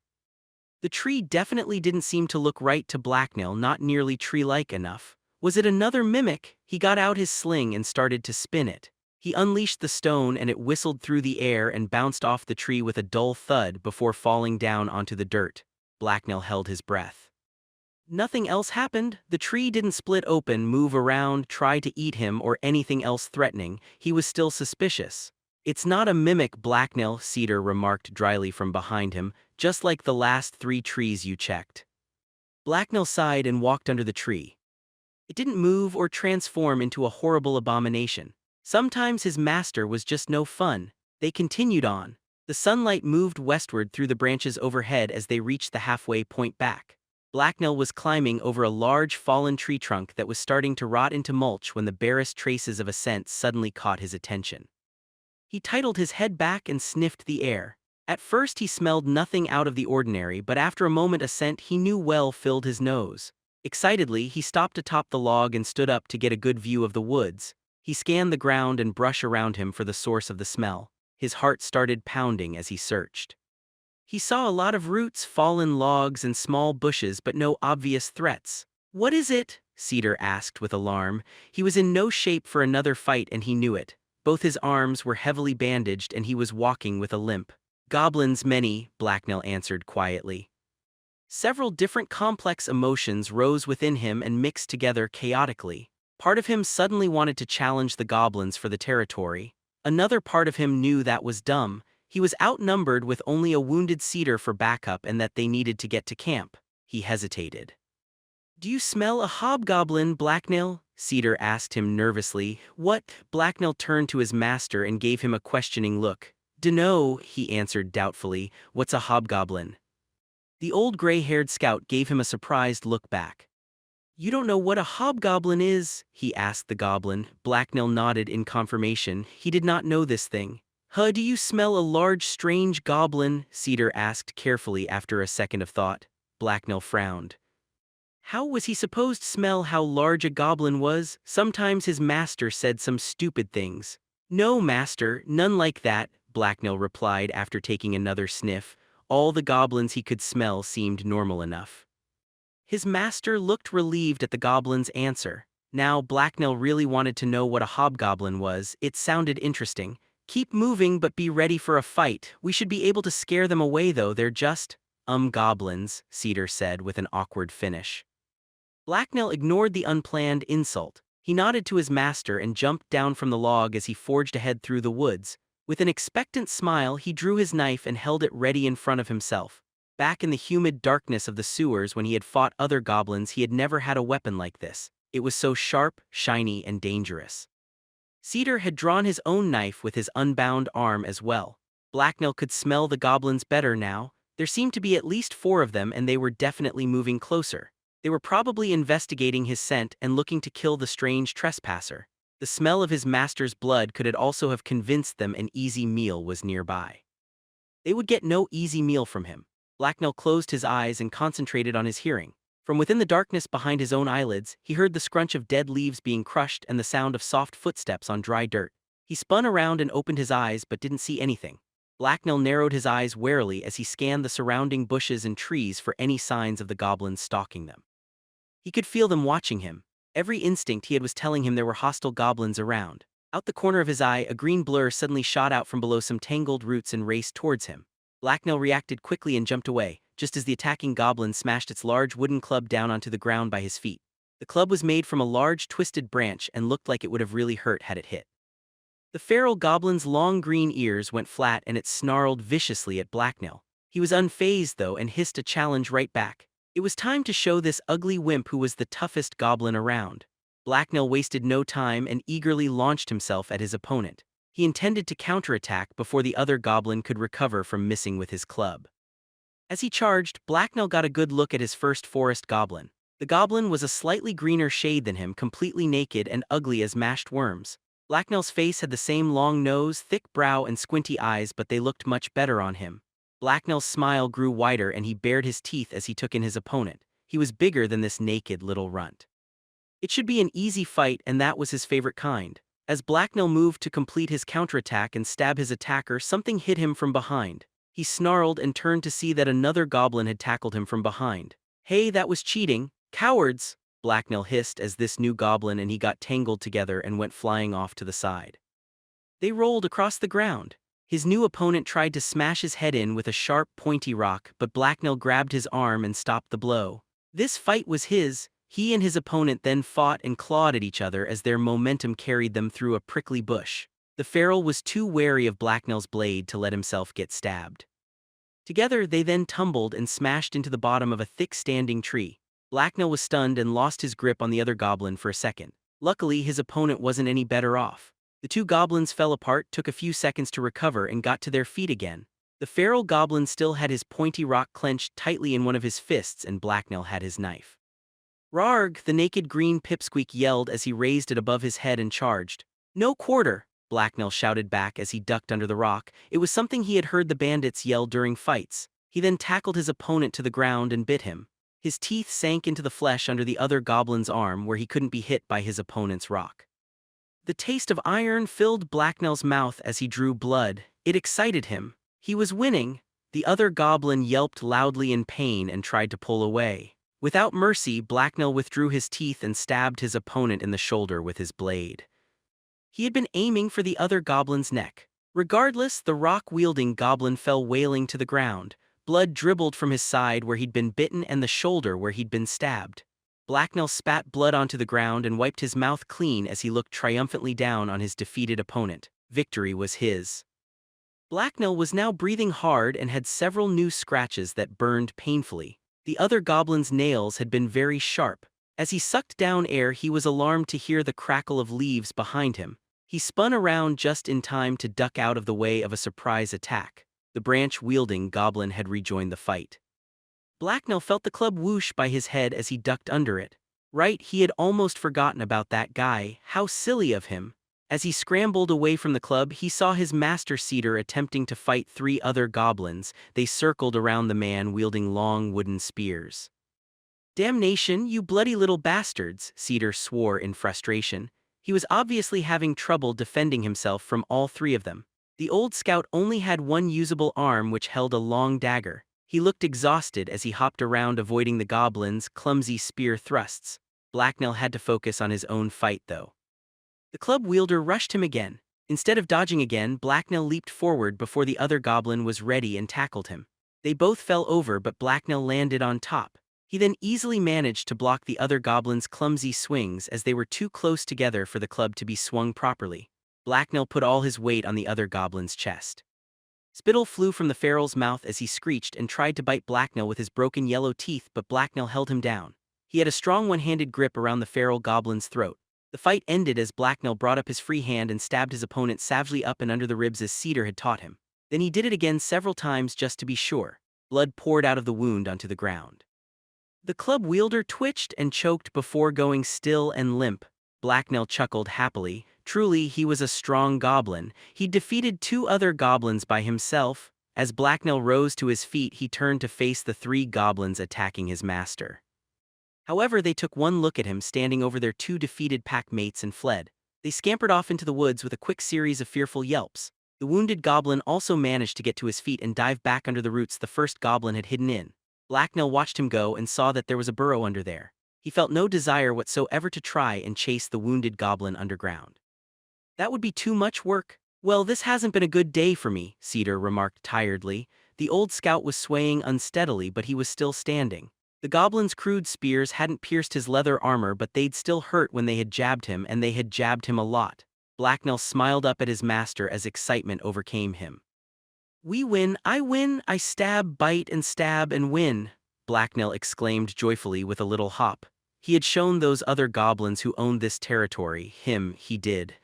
The tree definitely didn't seem to look right to Blacknail, not nearly tree-like enough. Was it another mimic? He got out his sling and started to spin it. He unleashed the stone and it whistled through the air and bounced off the tree with a dull thud before falling down onto the dirt. Blacknail held his breath. Nothing else happened. The tree didn't split open, move around, try to eat him, or anything else threatening. He was still suspicious. "It's not a mimic, Blacknail," Cedar remarked dryly from behind him, "just like the last 3 trees you checked." Blacknail sighed and walked under the tree. It didn't move or transform into a horrible abomination. Sometimes his master was just no fun. They continued on. The sunlight moved westward through the branches overhead as they reached the halfway point back. Blacknail was climbing over a large fallen tree trunk that was starting to rot into mulch when the barest traces of a scent suddenly caught his attention. He titled his head back and sniffed the air. At first he smelled nothing out of the ordinary, but after a moment a scent he knew well filled his nose. Excitedly, he stopped atop the log and stood up to get a good view of the woods. He scanned the ground and brush around him for the source of the smell. His heart started pounding as he searched. He saw a lot of roots, fallen logs, and small bushes, but no obvious threats. "What is it?" Cedar asked with alarm. He was in no shape for another fight and he knew it. Both his arms were heavily bandaged and he was walking with a limp. "Goblins many," Blacknail answered quietly. Several different complex emotions rose within him and mixed together chaotically. Part of him suddenly wanted to challenge the goblins for the territory. Another part of him knew that was dumb. He was outnumbered with only a wounded Cedar for backup and that they needed to get to camp. He hesitated. "Do you smell a hobgoblin, Blacknail?" Cedar asked him nervously. "What?" Blacknail turned to his master and gave him a questioning look. "Dunno," he answered doubtfully. "What's a hobgoblin?" The old gray-haired scout gave him a surprised look back. "You don't know what a hobgoblin is?" he asked the goblin. Blacknail nodded in confirmation. He did not know this thing. "Huh, do you smell a large, strange goblin?" Cedar asked carefully after a second of thought. Blacknail frowned. How was he supposed to smell how large a goblin was? Sometimes his master said some stupid things. "No, master, none like that," Blacknell replied after taking another sniff. All the goblins he could smell seemed normal enough. His master looked relieved at the goblin's answer. Now Blacknell really wanted to know what a hobgoblin was. It sounded interesting. "Keep moving but be ready for a fight. We should be able to scare them away though, they're just, goblins," Cedar said with an awkward finish. Blacknell ignored the unplanned insult. He nodded to his master and jumped down from the log as he forged ahead through the woods. With an expectant smile, he drew his knife and held it ready in front of himself. Back in the humid darkness of the sewers when he had fought other goblins, he had never had a weapon like this. It was so sharp, shiny, and dangerous. Cedar had drawn his own knife with his unbound arm as well. Blacknell could smell the goblins better now. There seemed to be at least 4 of them, and they were definitely moving closer. They were probably investigating his scent and looking to kill the strange trespasser. The smell of his master's blood could also have convinced them an easy meal was nearby. They would get no easy meal from him. Blacknell closed his eyes and concentrated on his hearing. From within the darkness behind his own eyelids, he heard the scrunch of dead leaves being crushed and the sound of soft footsteps on dry dirt. He spun around and opened his eyes but didn't see anything. Blacknell narrowed his eyes warily as he scanned the surrounding bushes and trees for any signs of the goblins stalking them. He could feel them watching him. Every instinct he had was telling him there were hostile goblins around. Out the corner of his eye, a green blur suddenly shot out from below some tangled roots and raced towards him. Blacknell reacted quickly and jumped away, just as the attacking goblin smashed its large wooden club down onto the ground by his feet. The club was made from a large twisted branch and looked like it would have really hurt had it hit. The feral goblin's long green ears went flat and it snarled viciously at Blacknell. He was unfazed though and hissed a challenge right back. It was time to show this ugly wimp who was the toughest goblin around. Blacknell wasted no time and eagerly launched himself at his opponent. He intended to counterattack before the other goblin could recover from missing with his club. As he charged, Blacknell got a good look at his first forest goblin. The goblin was a slightly greener shade than him, completely naked and ugly as mashed worms. Blacknell's face had the same long nose, thick brow, and squinty eyes, but they looked much better on him. Blacknell's smile grew wider and he bared his teeth as he took in his opponent. He was bigger than this naked little runt. It should be an easy fight, and that was his favorite kind. As Blacknell moved to complete his counterattack and stab his attacker, something hit him from behind. He snarled and turned to see that another goblin had tackled him from behind. "Hey, that was cheating. Cowards!" Blacknell hissed as this new goblin and he got tangled together and went flying off to the side. They rolled across the ground. His new opponent tried to smash his head in with a sharp, pointy rock, but Blacknell grabbed his arm and stopped the blow. This fight was his. He and his opponent then fought and clawed at each other as their momentum carried them through a prickly bush. The feral was too wary of Blacknell's blade to let himself get stabbed. Together they then tumbled and smashed into the bottom of a thick standing tree. Blacknell was stunned and lost his grip on the other goblin for a second. Luckily, his opponent wasn't any better off. The 2 goblins fell apart, took a few seconds to recover, and got to their feet again. The feral goblin still had his pointy rock clenched tightly in one of his fists, and Blacknell had his knife. "Rarg!" the naked green pipsqueak yelled as he raised it above his head and charged. "No quarter!" Blacknell shouted back as he ducked under the rock. It was something he had heard the bandits yell during fights. He then tackled his opponent to the ground and bit him. His teeth sank into the flesh under the other goblin's arm where he couldn't be hit by his opponent's rock. The taste of iron filled Blacknell's mouth as he drew blood. It excited him. He was winning. The other goblin yelped loudly in pain and tried to pull away. Without mercy, Blacknell withdrew his teeth and stabbed his opponent in the shoulder with his blade. He had been aiming for the other goblin's neck. Regardless, the rock-wielding goblin fell wailing to the ground. Blood dribbled from his side where he'd been bitten and the shoulder where he'd been stabbed. Blacknell spat blood onto the ground and wiped his mouth clean as he looked triumphantly down on his defeated opponent. Victory was his. Blacknell was now breathing hard and had several new scratches that burned painfully. The other goblin's nails had been very sharp. As he sucked down air, he was alarmed to hear the crackle of leaves behind him. He spun around just in time to duck out of the way of a surprise attack. The branch-wielding goblin had rejoined the fight. Blacknell felt the club whoosh by his head as he ducked under it. Right, he had almost forgotten about that guy. How silly of him. As he scrambled away from the club, he saw his master Cedar attempting to fight 3 other goblins. They circled around the man wielding long wooden spears. "Damnation, you bloody little bastards," Cedar swore in frustration. He was obviously having trouble defending himself from all three of them. The old scout only had one usable arm which held a long dagger. He looked exhausted as he hopped around avoiding the goblin's clumsy spear thrusts. Blacknell had to focus on his own fight though. The club wielder rushed him again. Instead of dodging again, Blacknell leaped forward before the other goblin was ready and tackled him. They both fell over but Blacknell landed on top. He then easily managed to block the other goblin's clumsy swings as they were too close together for the club to be swung properly. Blacknell put all his weight on the other goblin's chest. Spittle flew from the feral's mouth as he screeched and tried to bite Blacknell with his broken yellow teeth, but Blacknell held him down. He had a strong one-handed grip around the feral goblin's throat. The fight ended as Blacknell brought up his free hand and stabbed his opponent savagely up and under the ribs as Cedar had taught him. Then he did it again several times just to be sure. Blood poured out of the wound onto the ground. The club wielder twitched and choked before going still and limp. Blacknell chuckled happily. Truly, he was a strong goblin. He defeated 2 other goblins by himself. As Blacknell rose to his feet, he turned to face the 3 goblins attacking his master. However, they took one look at him standing over their 2 defeated pack mates and fled. They scampered off into the woods with a quick series of fearful yelps. The wounded goblin also managed to get to his feet and dive back under the roots the first goblin had hidden in. Blacknell watched him go and saw that there was a burrow under there. He felt no desire whatsoever to try and chase the wounded goblin underground. That would be too much work. Well, this hasn't been a good day for me, Cedar remarked tiredly. The old scout was swaying unsteadily, but he was still standing. The goblin's crude spears hadn't pierced his leather armor, but they'd still hurt when they had jabbed him, and they had jabbed him a lot. Blacknell smiled up at his master as excitement overcame him. We win, I stab, bite and win, Blacknell exclaimed joyfully with a little hop. He had shown those other goblins who owned this territory, he did.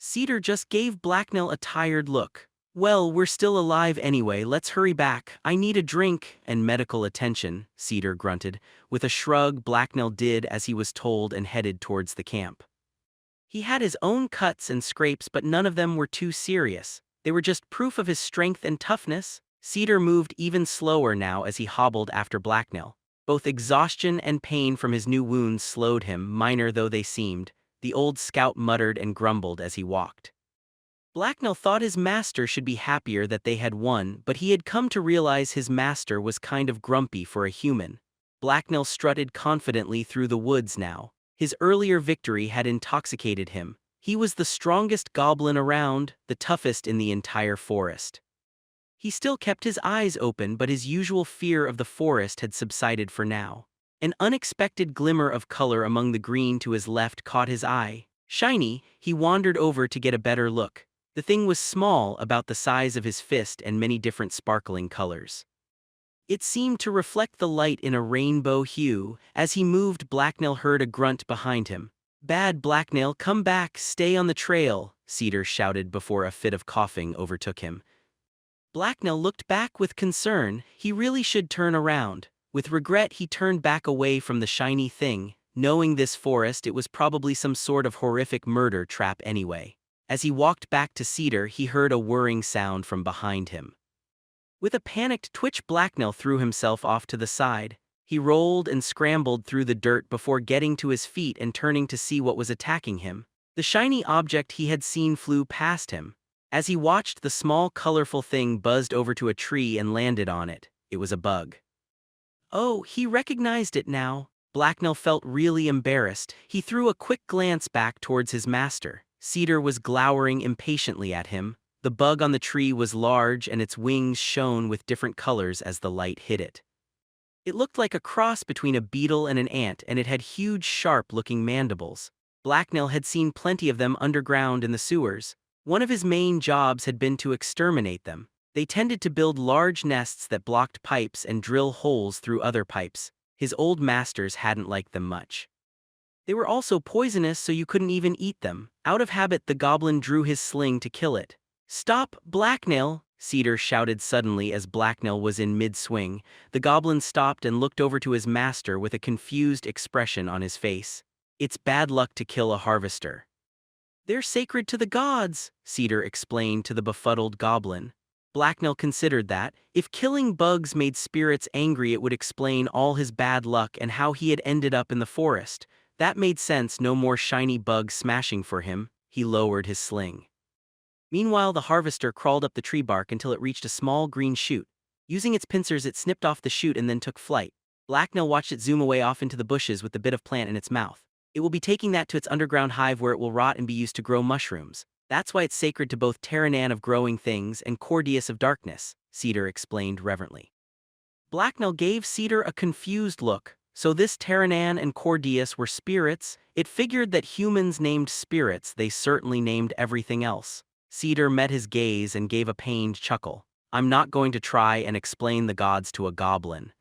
Cedar just gave Blacknell a tired look. Well, we're still alive anyway, let's hurry back. I need a drink and medical attention, Cedar grunted. With a shrug, Blacknell did as he was told and headed towards the camp. He had his own cuts and scrapes, but none of them were too serious. They were just proof of his strength and toughness. Cedar moved even slower now as he hobbled after Blacknell. Both exhaustion and pain from his new wounds slowed him, minor though they seemed. The old scout muttered and grumbled as he walked. Blacknell thought his master should be happier that they had won, but he had come to realize his master was kind of grumpy for a human. Blacknell strutted confidently through the woods now. His earlier victory had intoxicated him. He was the strongest goblin around, the toughest in the entire forest. He still kept his eyes open, but his usual fear of the forest had subsided for now. An unexpected glimmer of color among the green to his left caught his eye. Shiny, he wandered over to get a better look. The thing was small, about the size of his fist, and many different sparkling colors. It seemed to reflect the light in a rainbow hue. As he moved, Blacknell heard a grunt behind him. Bad Blacknell, come back, stay on the trail, Cedar shouted before a fit of coughing overtook him. Blacknell looked back with concern. He really should turn around. With regret, he turned back away from the shiny thing. Knowing this forest, it was probably some sort of horrific murder trap anyway. As he walked back to Cedar, he heard a whirring sound from behind him. With a panicked twitch, Blacknell threw himself off to the side. He rolled and scrambled through the dirt before getting to his feet and turning to see what was attacking him. The shiny object he had seen flew past him. As he watched, the small, colorful thing buzzed over to a tree and landed on it. It was a bug. Oh, he recognized it now. Blacknell felt really embarrassed. He threw a quick glance back towards his master. Cedar was glowering impatiently at him. The bug on the tree was large and its wings shone with different colors as the light hit it. It looked like a cross between a beetle and an ant, and it had huge, sharp-looking mandibles. Blacknell had seen plenty of them underground in the sewers. One of his main jobs had been to exterminate them. They tended to build large nests that blocked pipes and drill holes through other pipes. His old masters hadn't liked them much. They were also poisonous, so you couldn't even eat them. Out of habit, the goblin drew his sling to kill it. Stop, Blacknell! Cedar shouted suddenly as Blacknell was in mid-swing. The goblin stopped and looked over to his master with a confused expression on his face. It's bad luck to kill a harvester. They're sacred to the gods, Cedar explained to the befuddled goblin. Blacknell considered that, if killing bugs made spirits angry, it would explain all his bad luck and how he had ended up in the forest. That made sense, no more shiny bugs smashing for him. He lowered his sling. Meanwhile, the harvester crawled up the tree bark until it reached a small green shoot. Using its pincers, it snipped off the shoot and then took flight. Blacknell watched it zoom away off into the bushes with the bit of plant in its mouth. It will be taking that to its underground hive where it will rot and be used to grow mushrooms. That's why it's sacred to both Terranan of growing things and Cordius of darkness, Cedar explained reverently. Blacknell gave Cedar a confused look. So this Terranan and Cordius were spirits? It figured that humans named spirits, they certainly named everything else. Cedar met his gaze and gave a pained chuckle. I'm not going to try and explain the gods to a goblin.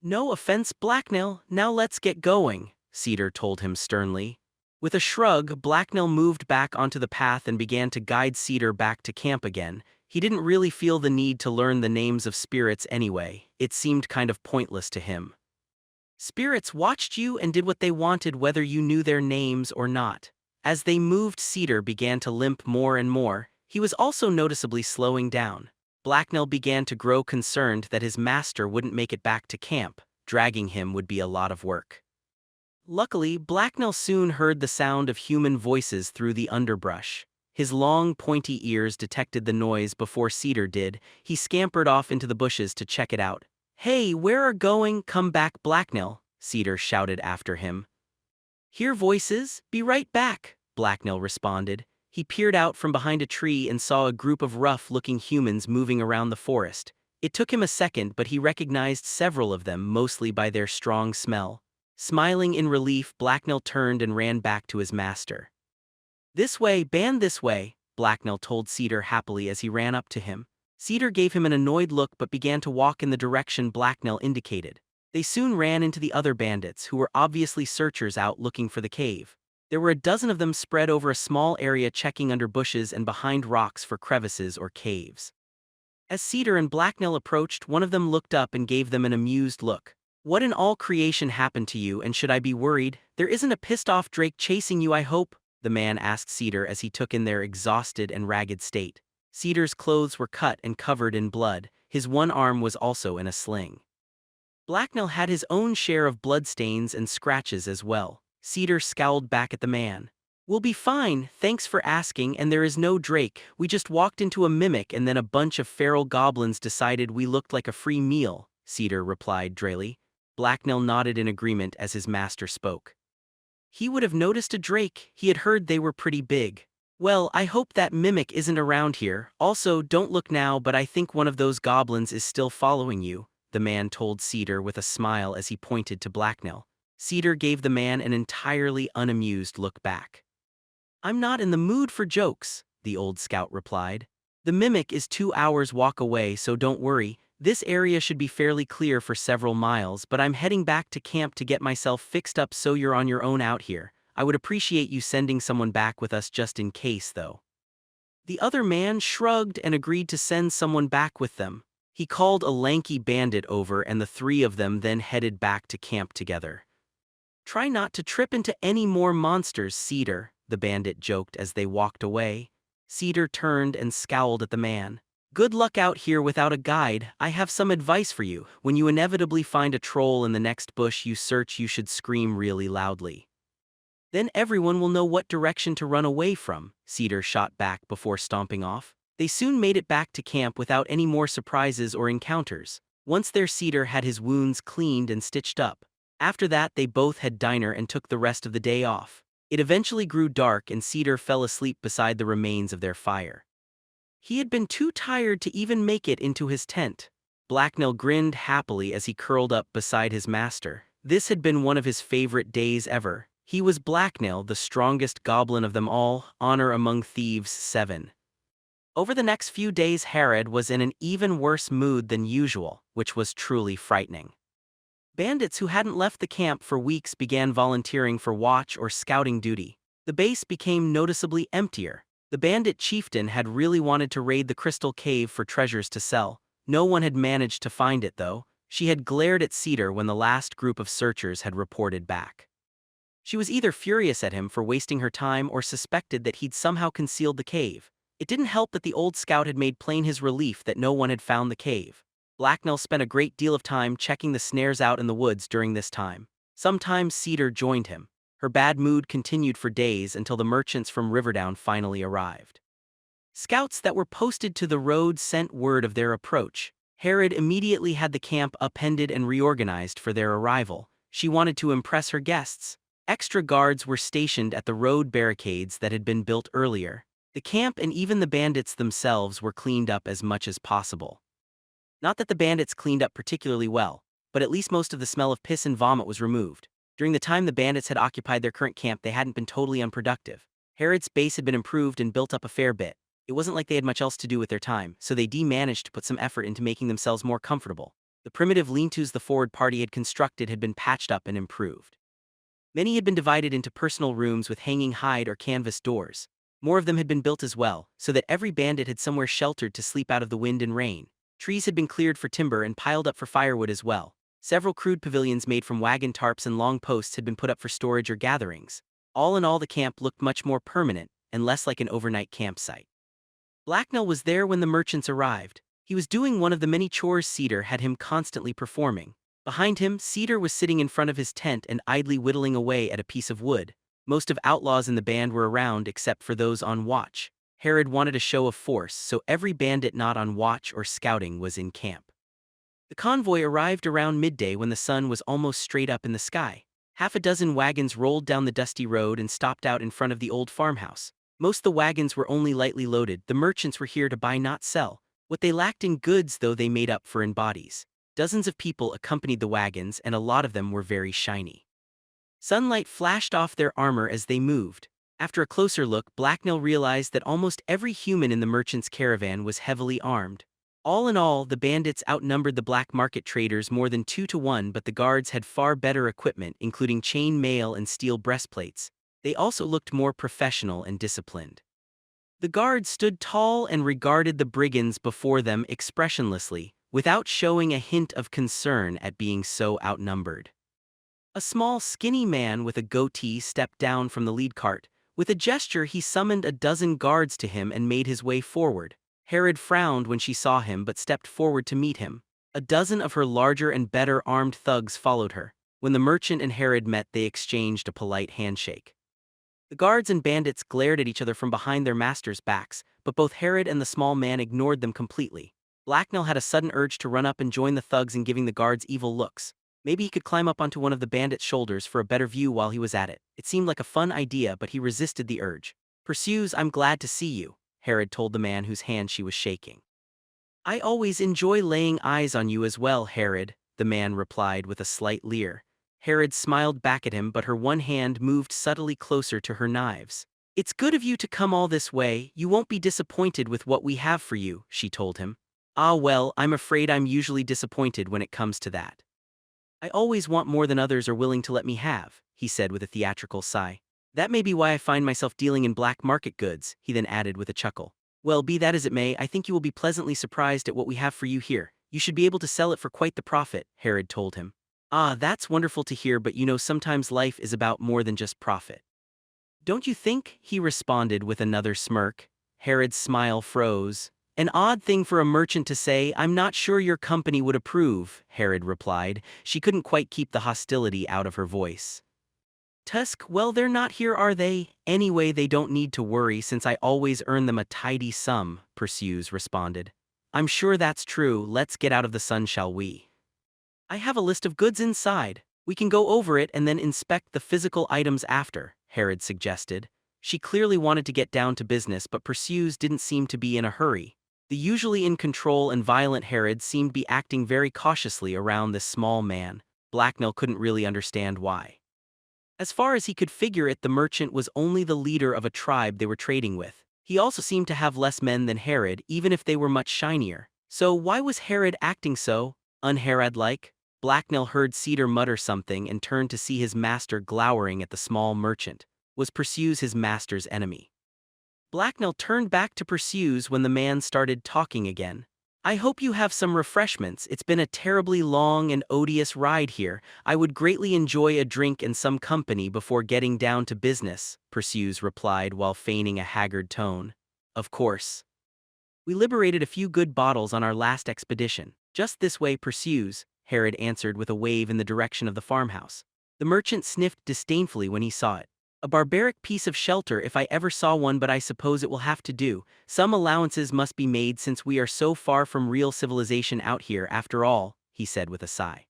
No offense, Blacknell, now let's get going, Cedar told him sternly. With a shrug, Blacknell moved back onto the path and began to guide Cedar back to camp again. He didn't really feel the need to learn the names of spirits anyway. It seemed kind of pointless to him. Spirits watched you and did what they wanted whether you knew their names or not. As they moved, Cedar began to limp more and more. He was also noticeably slowing down. Blacknell began to grow concerned that his master wouldn't make it back to camp. Dragging him would be a lot of work. Luckily, Blacknell soon heard the sound of human voices through the underbrush. His long, pointy ears detected the noise before Cedar did. He scampered off into the bushes to check it out. Hey, where are going? Come back, Blacknell, Cedar shouted after him. Hear voices? Be right back, Blacknell responded. He peered out from behind a tree and saw a group of rough-looking humans moving around the forest. It took him a second, but he recognized several of them, mostly by their strong smell. Smiling in relief, Blacknell turned and ran back to his master. This way, band this way, Blacknell told Cedar happily as he ran up to him. Cedar gave him an annoyed look but began to walk in the direction Blacknell indicated. They soon ran into the other bandits, who were obviously searchers out looking for the cave. There were a dozen of them spread over a small area, checking under bushes and behind rocks for crevices or caves. As Cedar and Blacknell approached, one of them looked up and gave them an amused look. What in all creation happened to you, and should I be worried? There isn't a pissed-off drake chasing you, I hope? The man asked Cedar as he took in their exhausted and ragged state. Cedar's clothes were cut and covered in blood. His one arm was also in a sling. Blacknell had his own share of bloodstains and scratches as well. Cedar scowled back at the man. We'll be fine, thanks for asking, and there is no drake. We just walked into a mimic and then a bunch of feral goblins decided we looked like a free meal, Cedar replied drily. Blacknell nodded in agreement as his master spoke. He would have noticed a drake. He had heard they were pretty big. Well, I hope that mimic isn't around here. Also, don't look now, but I think one of those goblins is still following you, the man told Cedar with a smile as he pointed to Blacknell. Cedar gave the man an entirely unamused look back. I'm not in the mood for jokes, the old scout replied. The mimic is 2 hours walk away, so don't worry. This area should be fairly clear for several miles, but I'm heading back to camp to get myself fixed up, so you're on your own out here. I would appreciate you sending someone back with us just in case, though. The other man shrugged and agreed to send someone back with them. He called a lanky bandit over and the three of them then headed back to camp together. Try not to trip into any more monsters, Cedar, the bandit joked as they walked away. Cedar turned and scowled at the man. Good luck out here without a guide. I have some advice for you. When you inevitably find a troll in the next bush you search, you should scream really loudly. Then everyone will know what direction to run away from, Cedar shot back before stomping off. They soon made it back to camp without any more surprises or encounters. Once there, Cedar had his wounds cleaned and stitched up. After that, they both had dinner and took the rest of the day off. It eventually grew dark and Cedar fell asleep beside the remains of their fire. He had been too tired to even make it into his tent. Blacknell grinned happily as he curled up beside his master. This had been one of his favorite days ever. He was Blacknell, the strongest goblin of them all, honor among thieves 7. Over the next few days, Harad was in an even worse mood than usual, which was truly frightening. Bandits who hadn't left the camp for weeks began volunteering for watch or scouting duty. The base became noticeably emptier. The bandit chieftain had really wanted to raid the crystal cave for treasures to sell. No one had managed to find it, though. She had glared at Cedar when the last group of searchers had reported back. She was either furious at him for wasting her time or suspected that he'd somehow concealed the cave. It didn't help that the old scout had made plain his relief that no one had found the cave. Blacknell spent a great deal of time checking the snares out in the woods during this time. Sometimes Cedar joined him. Her bad mood continued for days until the merchants from Riverdown finally arrived. Scouts that were posted to the road sent word of their approach. Herod immediately had the camp upended and reorganized for their arrival. She wanted to impress her guests. Extra guards were stationed at the road barricades that had been built earlier. The camp and even the bandits themselves were cleaned up as much as possible. Not that the bandits cleaned up particularly well, but at least most of the smell of piss and vomit was removed. During the time the bandits had occupied their current camp, they hadn't been totally unproductive. Herod's base had been improved and built up a fair bit. It wasn't like they had much else to do with their time, so they managed to put some effort into making themselves more comfortable. The primitive lean-tos the forward party had constructed had been patched up and improved. Many had been divided into personal rooms with hanging hide or canvas doors. More of them had been built as well, so that every bandit had somewhere sheltered to sleep out of the wind and rain. Trees had been cleared for timber and piled up for firewood as well. Several crude pavilions made from wagon tarps and long posts had been put up for storage or gatherings. All in all, the camp looked much more permanent and less like an overnight campsite. Blacknell was there when the merchants arrived. He was doing one of the many chores Cedar had him constantly performing. Behind him, Cedar was sitting in front of his tent and idly whittling away at a piece of wood. Most of outlaws in the band were around except for those on watch. Herod wanted a show of force, so every bandit not on watch or scouting was in camp. The convoy arrived around midday when the sun was almost straight up in the sky. Half a dozen wagons rolled down the dusty road and stopped out in front of the old farmhouse. Most of the wagons were only lightly loaded. The merchants were here to buy, not sell. What they lacked in goods, though, they made up for in bodies. Dozens of people accompanied the wagons, and a lot of them were very shiny. Sunlight flashed off their armor as they moved. After a closer look, Blacknell realized that almost every human in the merchant's caravan was heavily armed. All in all, the bandits outnumbered the black market traders more than 2 to 1, but the guards had far better equipment, including chain mail and steel breastplates. They also looked more professional and disciplined. The guards stood tall and regarded the brigands before them expressionlessly, without showing a hint of concern at being so outnumbered. A small, skinny man with a goatee stepped down from the lead cart. With a gesture, he summoned a dozen guards to him and made his way forward. Herod frowned when she saw him but stepped forward to meet him. A dozen of her larger and better armed thugs followed her. When the merchant and Herod met, they exchanged a polite handshake. The guards and bandits glared at each other from behind their masters' backs, but both Herod and the small man ignored them completely. Blacknell had a sudden urge to run up and join the thugs in giving the guards evil looks. Maybe he could climb up onto one of the bandits' shoulders for a better view while he was at it. It seemed like a fun idea, but he resisted the urge. "Pursues, I'm glad to see you," Herod told the man whose hand she was shaking. "I always enjoy laying eyes on you as well, Herod," the man replied with a slight leer. Herod smiled back at him, but her one hand moved subtly closer to her knives. "It's good of you to come all this way. You won't be disappointed with what we have for you," she told him. "Ah well, I'm afraid I'm usually disappointed when it comes to that. I always want more than others are willing to let me have," he said with a theatrical sigh. "That may be why I find myself dealing in black market goods," he then added with a chuckle. "Well, be that as it may, I think you will be pleasantly surprised at what we have for you here. You should be able to sell it for quite the profit," Herod told him. "Ah, that's wonderful to hear, but sometimes life is about more than just profit." "Don't you think?" he responded with another smirk. Herod's smile froze. "An odd thing for a merchant to say. I'm not sure your company would approve," Herod replied. She couldn't quite keep the hostility out of her voice. "Tusk, well, they're not here, are they? Anyway, they don't need to worry since I always earn them a tidy sum," Pursues responded. "I'm sure that's true. Let's get out of the sun, shall we? I have a list of goods inside. We can go over it and then inspect the physical items after," Herod suggested. She clearly wanted to get down to business, but Pursues didn't seem to be in a hurry. The usually in control and violent Herod seemed to be acting very cautiously around this small man. Blacknell couldn't really understand why. As far as he could figure it, the merchant was only the leader of a tribe they were trading with. He also seemed to have less men than Herod, even if they were much shinier. So why was Herod acting so un-Herod-like? Blacknell heard Cedar mutter something and turned to see his master glowering at the small merchant. Was Pursues his master's enemy? Blacknell turned back to Pursues when the man started talking again. "I hope you have some refreshments. It's been a terribly long and odious ride here. I would greatly enjoy a drink and some company before getting down to business," Pursues replied while feigning a haggard tone. "Of course. We liberated a few good bottles on our last expedition. Just this way, Pursues," Herod answered with a wave in the direction of the farmhouse. The merchant sniffed disdainfully when he saw it. A barbaric piece of shelter if I ever saw one, but I suppose it will have to do. Some allowances must be made since we are so far from real civilization out here after all, he said with a sigh.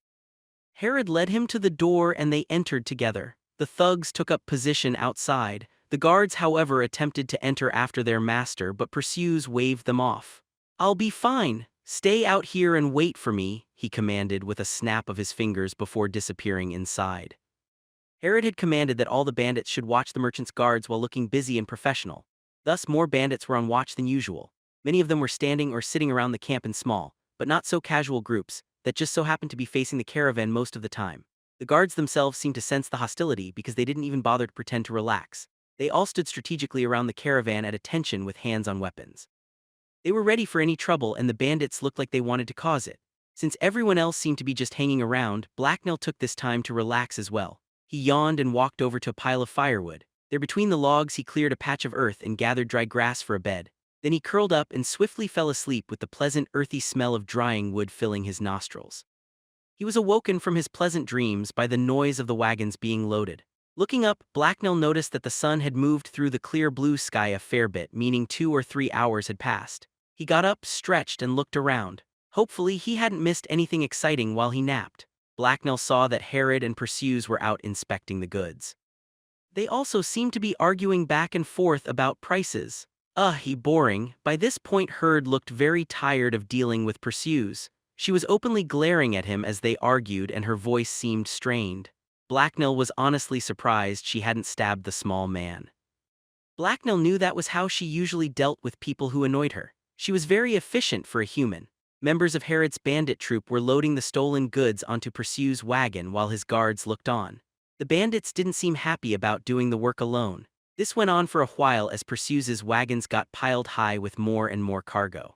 Herod led him to the door and they entered together. The thugs took up position outside. The guards, however, attempted to enter after their master, but Perseus waved them off. I'll be fine. Stay out here and wait for me, he commanded with a snap of his fingers before disappearing inside. Herod had commanded that all the bandits should watch the merchant's guards while looking busy and professional. Thus, more bandits were on watch than usual. Many of them were standing or sitting around the camp in small, but not so casual groups, that just so happened to be facing the caravan most of the time. The guards themselves seemed to sense the hostility because they didn't even bother to pretend to relax. They all stood strategically around the caravan at attention with hands on weapons. They were ready for any trouble, and the bandits looked like they wanted to cause it. Since everyone else seemed to be just hanging around, Blacknell took this time to relax as well. He yawned and walked over to a pile of firewood. There between the logs he cleared a patch of earth and gathered dry grass for a bed. Then he curled up and swiftly fell asleep with the pleasant earthy smell of drying wood filling his nostrils. He was awoken from his pleasant dreams by the noise of the wagons being loaded. Looking up, Blacknell noticed that the sun had moved through the clear blue sky a fair bit, meaning 2 or 3 hours had passed. He got up, stretched, and looked around. Hopefully he hadn't missed anything exciting while he napped. Blacknell saw that Herod and Perseus were out inspecting the goods. They also seemed to be arguing back and forth about prices. He boring. By this point Herod looked very tired of dealing with Perseus. She was openly glaring at him as they argued and her voice seemed strained. Blacknell was honestly surprised she hadn't stabbed the small man. Blacknell knew that was how she usually dealt with people who annoyed her. She was very efficient for a human. Members of Herod's bandit troop were loading the stolen goods onto Perseus' wagon while his guards looked on. The bandits didn't seem happy about doing the work alone. This went on for a while as Perseus' wagons got piled high with more and more cargo.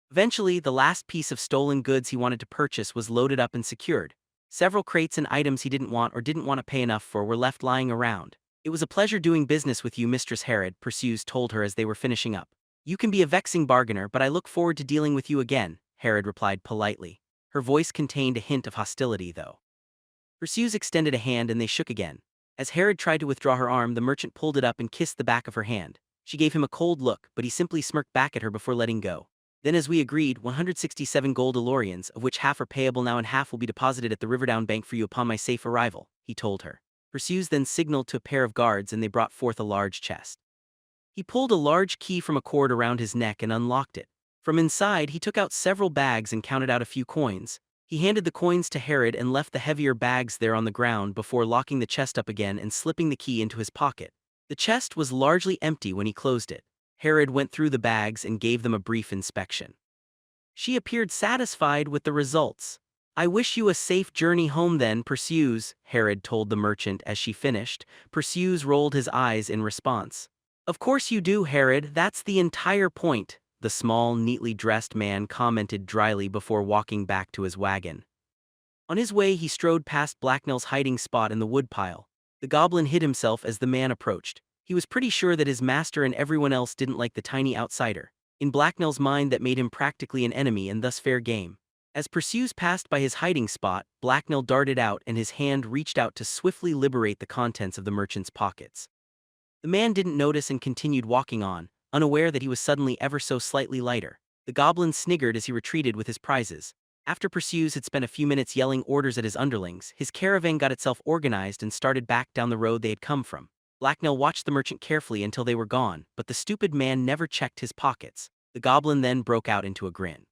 Eventually, the last piece of stolen goods he wanted to purchase was loaded up and secured. Several crates and items he didn't want or didn't want to pay enough for were left lying around. It was a pleasure doing business with you, Mistress Herod, Perseus told her as they were finishing up. You can be a vexing bargainer, but I look forward to dealing with you again, Herod replied politely. Her voice contained a hint of hostility, though. Perseus extended a hand and they shook again. As Herod tried to withdraw her arm, the merchant pulled it up and kissed the back of her hand. She gave him a cold look, but he simply smirked back at her before letting go. Then, as we agreed, 167 gold Elorians, of which half are payable now and half will be deposited at the Riverdown Bank for you upon my safe arrival, he told her. Perseus then signaled to a pair of guards and they brought forth a large chest. He pulled a large key from a cord around his neck and unlocked it. From inside, he took out several bags and counted out a few coins. He handed the coins to Herod and left the heavier bags there on the ground before locking the chest up again and slipping the key into his pocket. The chest was largely empty when he closed it. Herod went through the bags and gave them a brief inspection. She appeared satisfied with the results. I wish you a safe journey home then, Perseus, Herod told the merchant as she finished. Perseus rolled his eyes in response. Of course you do, Herod, that's the entire point, the small, neatly dressed man commented dryly before walking back to his wagon. On his way he strode past Blacknell's hiding spot in the woodpile. The goblin hid himself as the man approached. He was pretty sure that his master and everyone else didn't like the tiny outsider. In Blacknell's mind that made him practically an enemy and thus fair game. As Perseus passed by his hiding spot, Blacknell darted out and his hand reached out to swiftly liberate the contents of the merchant's pockets. The man didn't notice and continued walking on, unaware that he was suddenly ever so slightly lighter. The goblin sniggered as he retreated with his prizes. After Perseus had spent a few minutes yelling orders at his underlings, his caravan got itself organized and started back down the road they had come from. Blacknell watched the merchant carefully until they were gone, but the stupid man never checked his pockets. The goblin then broke out into a grin.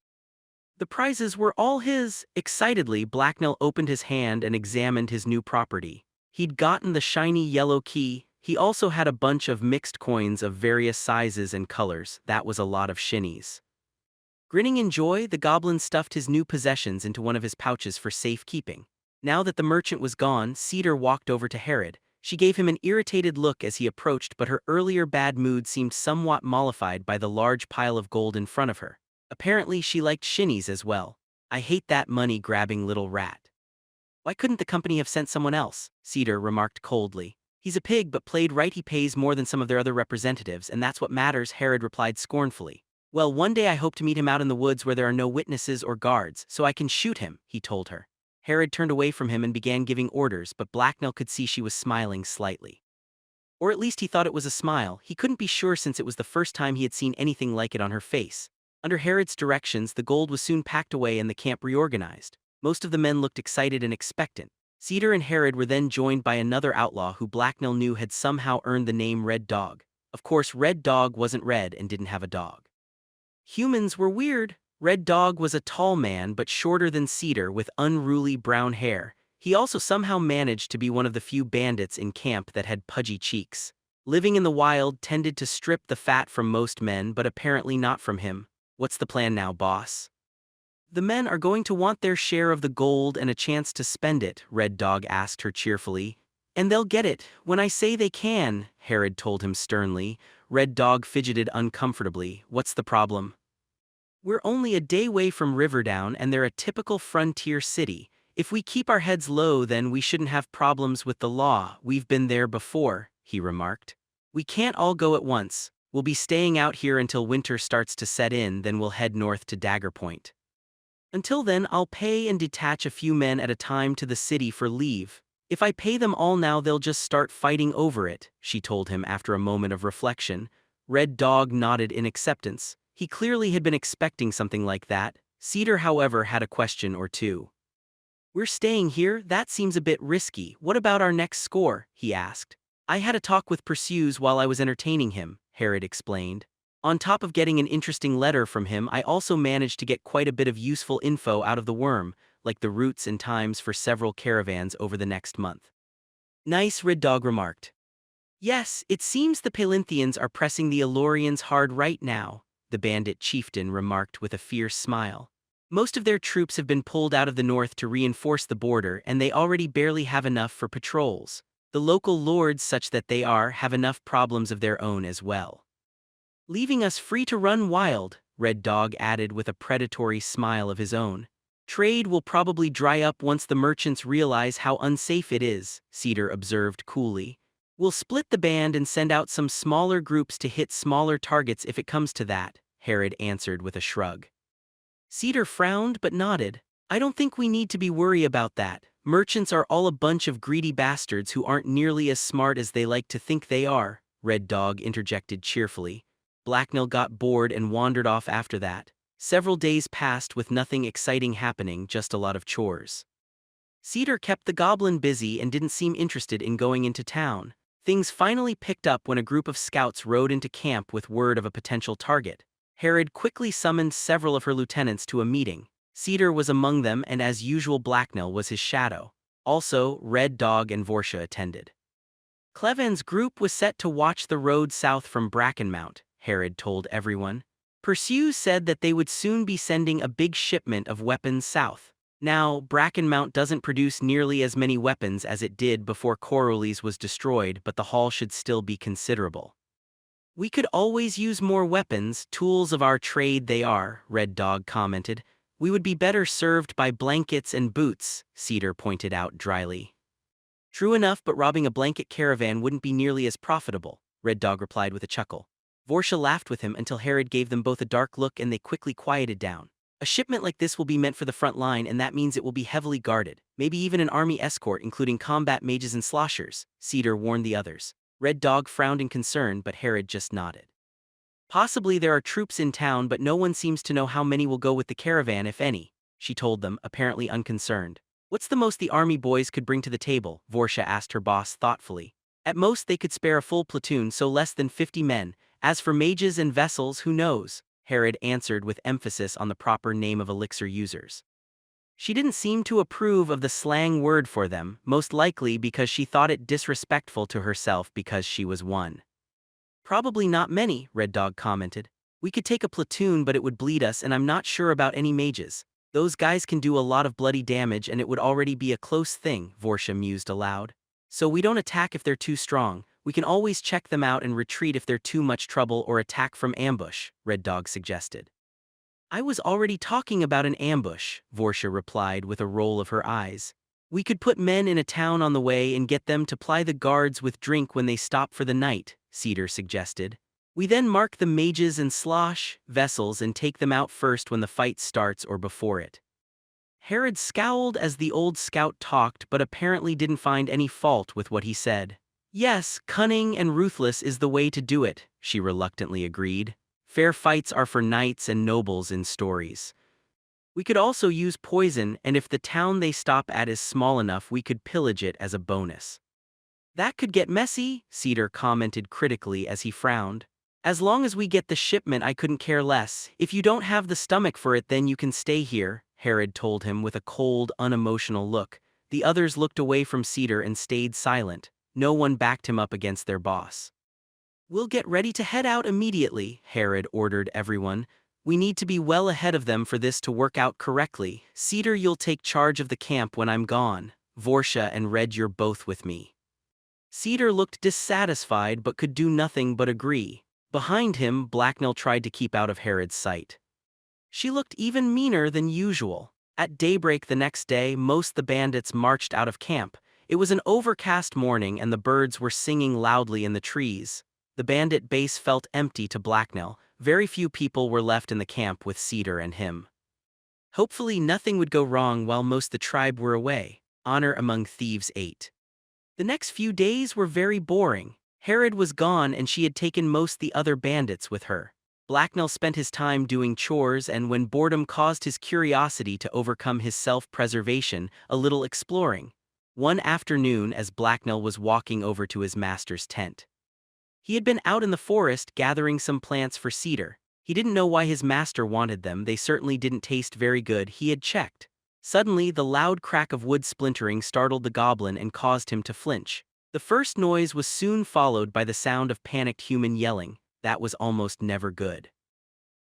The prizes were all his. Excitedly, Blacknell opened his hand and examined his new property. He'd gotten the shiny yellow key. He also had a bunch of mixed coins of various sizes and colors. That was a lot of shinnies. Grinning in joy, the goblin stuffed his new possessions into one of his pouches for safekeeping. Now that the merchant was gone, Cedar walked over to Herod. She gave him an irritated look as he approached, but her earlier bad mood seemed somewhat mollified by the large pile of gold in front of her. Apparently she liked shinnies as well. I hate that money-grabbing little rat. Why couldn't the company have sent someone else? Cedar remarked coldly. He's a pig, but played right he pays more than some of their other representatives, and that's what matters, Herod replied scornfully. Well, one day I hope to meet him out in the woods where there are no witnesses or guards, so I can shoot him, he told her. Herod turned away from him and began giving orders, but Blacknell could see she was smiling slightly. Or at least he thought it was a smile. He couldn't be sure since it was the first time he had seen anything like it on her face. Under Herod's directions, the gold was soon packed away and the camp reorganized. Most of the men looked excited and expectant. Cedar and Herod were then joined by another outlaw who Blacknell knew had somehow earned the name Red Dog. Of course, Red Dog wasn't red and didn't have a dog. Humans were weird. Red Dog was a tall man but shorter than Cedar with unruly brown hair. He also somehow managed to be one of the few bandits in camp that had pudgy cheeks. Living in the wild tended to strip the fat from most men, but apparently not from him. What's the plan now, boss? The men are going to want their share of the gold and a chance to spend it, Red Dog asked her cheerfully. And they'll get it, when I say they can, Herod told him sternly. Red Dog fidgeted uncomfortably. What's the problem? We're only a day away from Riverdown and they're a typical frontier city. If we keep our heads low, then we shouldn't have problems with the law. We've been there before, he remarked. We can't all go at once. We'll be staying out here until winter starts to set in, then we'll head north to Dagger Point. Until then, I'll pay and detach a few men at a time to the city for leave. If I pay them all now, they'll just start fighting over it, she told him after a moment of reflection. Red Dog nodded in acceptance. He clearly had been expecting something like that. Cedar, however, had a question or two. We're staying here? That seems a bit risky. What about our next score? He asked. I had a talk with Perseus while I was entertaining him, Herod explained. On top of getting an interesting letter from him, I also managed to get quite a bit of useful info out of the worm, like the routes and times for several caravans over the next month. Nice, Red Dog remarked. Yes, it seems the Palinthians are pressing the Elorians hard right now, the bandit chieftain remarked with a fierce smile. Most of their troops have been pulled out of the north to reinforce the border, and they already barely have enough for patrols. The local lords, such that they are, have enough problems of their own as well. Leaving us free to run wild, Red Dog added with a predatory smile of his own. Trade will probably dry up once the merchants realize how unsafe it is, Cedar observed coolly. We'll split the band and send out some smaller groups to hit smaller targets if it comes to that, Herod answered with a shrug. Cedar frowned but nodded. I don't think we need to be worried about that. Merchants are all a bunch of greedy bastards who aren't nearly as smart as they like to think they are, Red Dog interjected cheerfully. Blacknell got bored and wandered off after that. Several days passed with nothing exciting happening, just a lot of chores. Cedar kept the Goblin busy and didn't seem interested in going into town. Things finally picked up when a group of scouts rode into camp with word of a potential target. Herod quickly summoned several of her lieutenants to a meeting. Cedar was among them, and as usual Blacknell was his shadow. Also, Red Dog and Vorsha attended. Cleven's group was set to watch the road south from Brackenmount, Herod told everyone. Perseus said that they would soon be sending a big shipment of weapons south. Now, Brackenmount doesn't produce nearly as many weapons as it did before Coriolis was destroyed, but the haul should still be considerable. We could always use more weapons, tools of our trade they are, Red Dog commented. We would be better served by blankets and boots, Cedar pointed out dryly. True enough, but robbing a blanket caravan wouldn't be nearly as profitable, Red Dog replied with a chuckle. Vorsha laughed with him until Herod gave them both a dark look and they quickly quieted down. A shipment like this will be meant for the front line, and that means it will be heavily guarded, maybe even an army escort including combat mages and sloshers, Cedar warned the others. Red Dog frowned in concern, but Herod just nodded. Possibly there are troops in town, but no one seems to know how many will go with the caravan, if any, she told them, apparently unconcerned. What's the most the army boys could bring to the table? Vorsha asked her boss thoughtfully. At most they could spare a full platoon, so less than 50 men. As for mages and vessels, who knows? Herod answered with emphasis on the proper name of elixir users. She didn't seem to approve of the slang word for them, most likely because she thought it disrespectful to herself because she was one. Probably not many, Red Dog commented. We could take a platoon, but it would bleed us, and I'm not sure about any mages. Those guys can do a lot of bloody damage, and it would already be a close thing, Vorsha mused aloud. So we don't attack if they're too strong. We can always check them out and retreat if they're too much trouble, or attack from ambush, Red Dog suggested. I was already talking about an ambush, Vorsha replied with a roll of her eyes. We could put men in a town on the way and get them to ply the guards with drink when they stop for the night, Cedar suggested. We then mark the mages and slosh vessels and take them out first when the fight starts or before it. Herod scowled as the old scout talked but apparently didn't find any fault with what he said. Yes, cunning and ruthless is the way to do it, she reluctantly agreed. Fair fights are for knights and nobles in stories. We could also use poison, and if the town they stop at is small enough, we could pillage it as a bonus. That could get messy, Cedar commented critically as he frowned. As long as we get the shipment, I couldn't care less. If you don't have the stomach for it, then you can stay here, Herod told him with a cold, unemotional look. The others looked away from Cedar and stayed silent. No one backed him up against their boss. We'll get ready to head out immediately, Herod ordered everyone. We need to be well ahead of them for this to work out correctly. Cedar, you'll take charge of the camp when I'm gone. Vorsha and Red, you're both with me. Cedar looked dissatisfied but could do nothing but agree. Behind him, Blacknell tried to keep out of Herod's sight. She looked even meaner than usual. At daybreak the next day, most the bandits marched out of camp. It was an overcast morning and the birds were singing loudly in the trees. The bandit base felt empty to Blacknell. Very few people were left in the camp with Cedar and him. Hopefully nothing would go wrong while most the tribe were away. Honor among Thieves 8. The next few days were very boring. Herod was gone and she had taken most the other bandits with her. Blacknell spent his time doing chores and, when boredom caused his curiosity to overcome his self-preservation, a little exploring. One afternoon, as Blacknell was walking over to his master's tent. He had been out in the forest gathering some plants for Cedar. He didn't know why his master wanted them. They certainly didn't taste very good. He had checked. Suddenly, the loud crack of wood splintering startled the goblin and caused him to flinch. The first noise was soon followed by the sound of panicked human yelling. That was almost never good.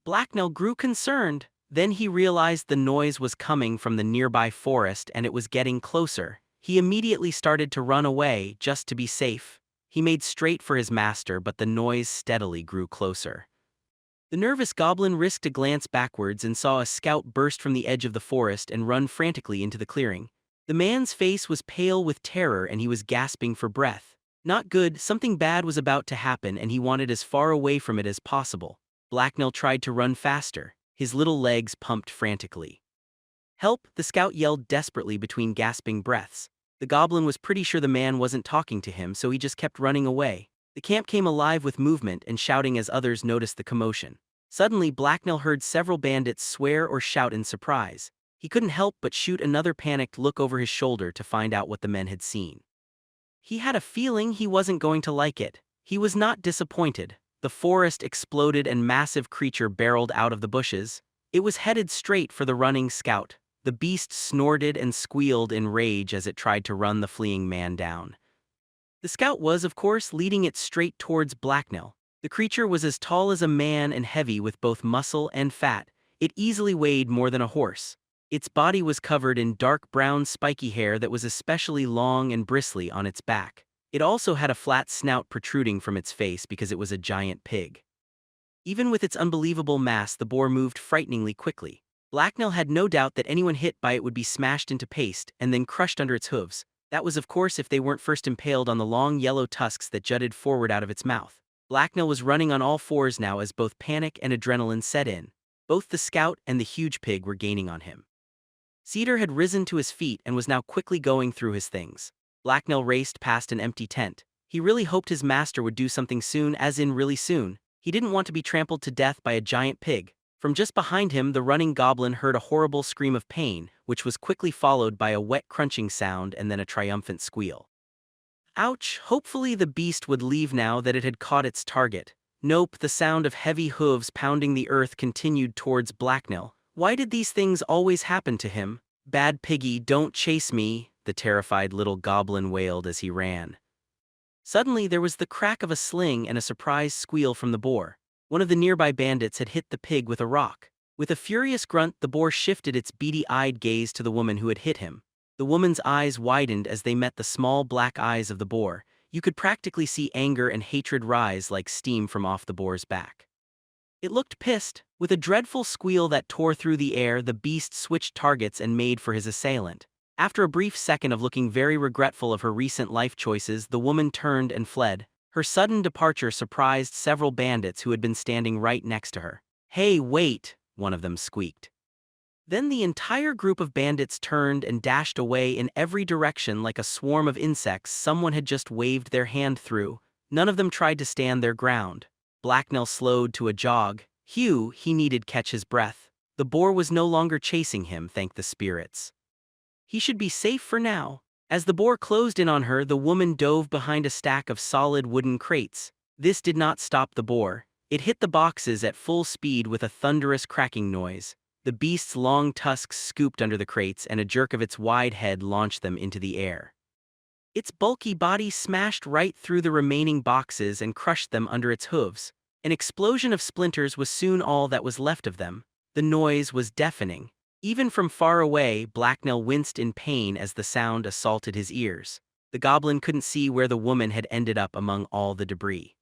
Blacknell grew concerned. Then he realized the noise was coming from the nearby forest and it was getting closer. He immediately started to run away, just to be safe. He made straight for his master, but the noise steadily grew closer. The nervous goblin risked a glance backwards and saw a scout burst from the edge of the forest and run frantically into the clearing. The man's face was pale with terror and he was gasping for breath. Not good, something bad was about to happen and he wanted as far away from it as possible. Blacknell tried to run faster. His little legs pumped frantically. Help, the scout yelled desperately between gasping breaths. The goblin was pretty sure the man wasn't talking to him, so he just kept running away. The camp came alive with movement and shouting as others noticed the commotion. Suddenly, Blacknell heard several bandits swear or shout in surprise. He couldn't help but shoot another panicked look over his shoulder to find out what the men had seen. He had a feeling he wasn't going to like it. He was not disappointed. The forest exploded and massive creature barreled out of the bushes. It was headed straight for the running scout. The beast snorted and squealed in rage as it tried to run the fleeing man down. The scout was, of course, leading it straight towards Blacknell. The creature was as tall as a man and heavy with both muscle and fat. It easily weighed more than a horse. Its body was covered in dark brown spiky hair that was especially long and bristly on its back. It also had a flat snout protruding from its face because it was a giant pig. Even with its unbelievable mass, the boar moved frighteningly quickly. Blacknell had no doubt that anyone hit by it would be smashed into paste and then crushed under its hooves. That was, of course, if they weren't first impaled on the long yellow tusks that jutted forward out of its mouth. Blacknell was running on all fours now as both panic and adrenaline set in. Both the scout and the huge pig were gaining on him. Cedar had risen to his feet and was now quickly going through his things. Blacknell raced past an empty tent. He really hoped his master would do something soon, as in really soon. He didn't want to be trampled to death by a giant pig. From just behind him, the running goblin heard a horrible scream of pain, which was quickly followed by a wet crunching sound and then a triumphant squeal. Ouch! Hopefully the beast would leave now that it had caught its target. Nope, the sound of heavy hooves pounding the earth continued towards Blacknell. Why did these things always happen to him? Bad piggy, don't chase me, the terrified little goblin wailed as he ran. Suddenly there was the crack of a sling and a surprised squeal from the boar. One of the nearby bandits had hit the pig with a rock. With a furious grunt, the boar shifted its beady-eyed gaze to the woman who had hit him. The woman's eyes widened as they met the small black eyes of the boar. You could practically see anger and hatred rise like steam from off the boar's back. It looked pissed. With a dreadful squeal that tore through the air, the beast switched targets and made for his assailant. After a brief second of looking very regretful of her recent life choices, the woman turned and fled. Her sudden departure surprised several bandits who had been standing right next to her. "Hey, wait!" one of them squeaked. Then the entire group of bandits turned and dashed away in every direction like a swarm of insects someone had just waved their hand through. None of them tried to stand their ground. Blacknell slowed to a jog. He needed catch his breath. The boar was no longer chasing him, thank the spirits. He should be safe for now. As the boar closed in on her, the woman dove behind a stack of solid wooden crates. This did not stop the boar. It hit the boxes at full speed with a thunderous cracking noise. The beast's long tusks scooped under the crates, and a jerk of its wide head launched them into the air. Its bulky body smashed right through the remaining boxes and crushed them under its hooves. An explosion of splinters was soon all that was left of them. The noise was deafening. Even from far away, Blacknell winced in pain as the sound assaulted his ears. The goblin couldn't see where the woman had ended up among all the debris.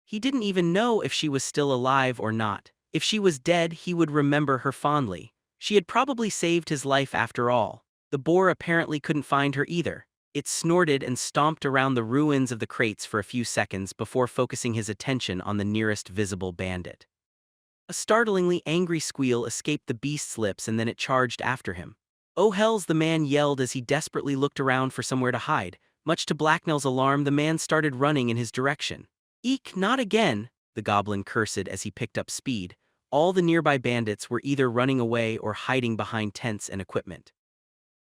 He didn't even know if she was still alive or not. If she was dead, he would remember her fondly. She had probably saved his life after all. The boar apparently couldn't find her either. It snorted and stomped around the ruins of the crates for a few seconds before focusing his attention on the nearest visible bandit. A startlingly angry squeal escaped the beast's lips, and then it charged after him. "Oh hells!" the man yelled as he desperately looked around for somewhere to hide. Much to Blacknell's alarm, the man started running in his direction. "Eek, not again!" the goblin cursed as he picked up speed. All the nearby bandits were either running away or hiding behind tents and equipment.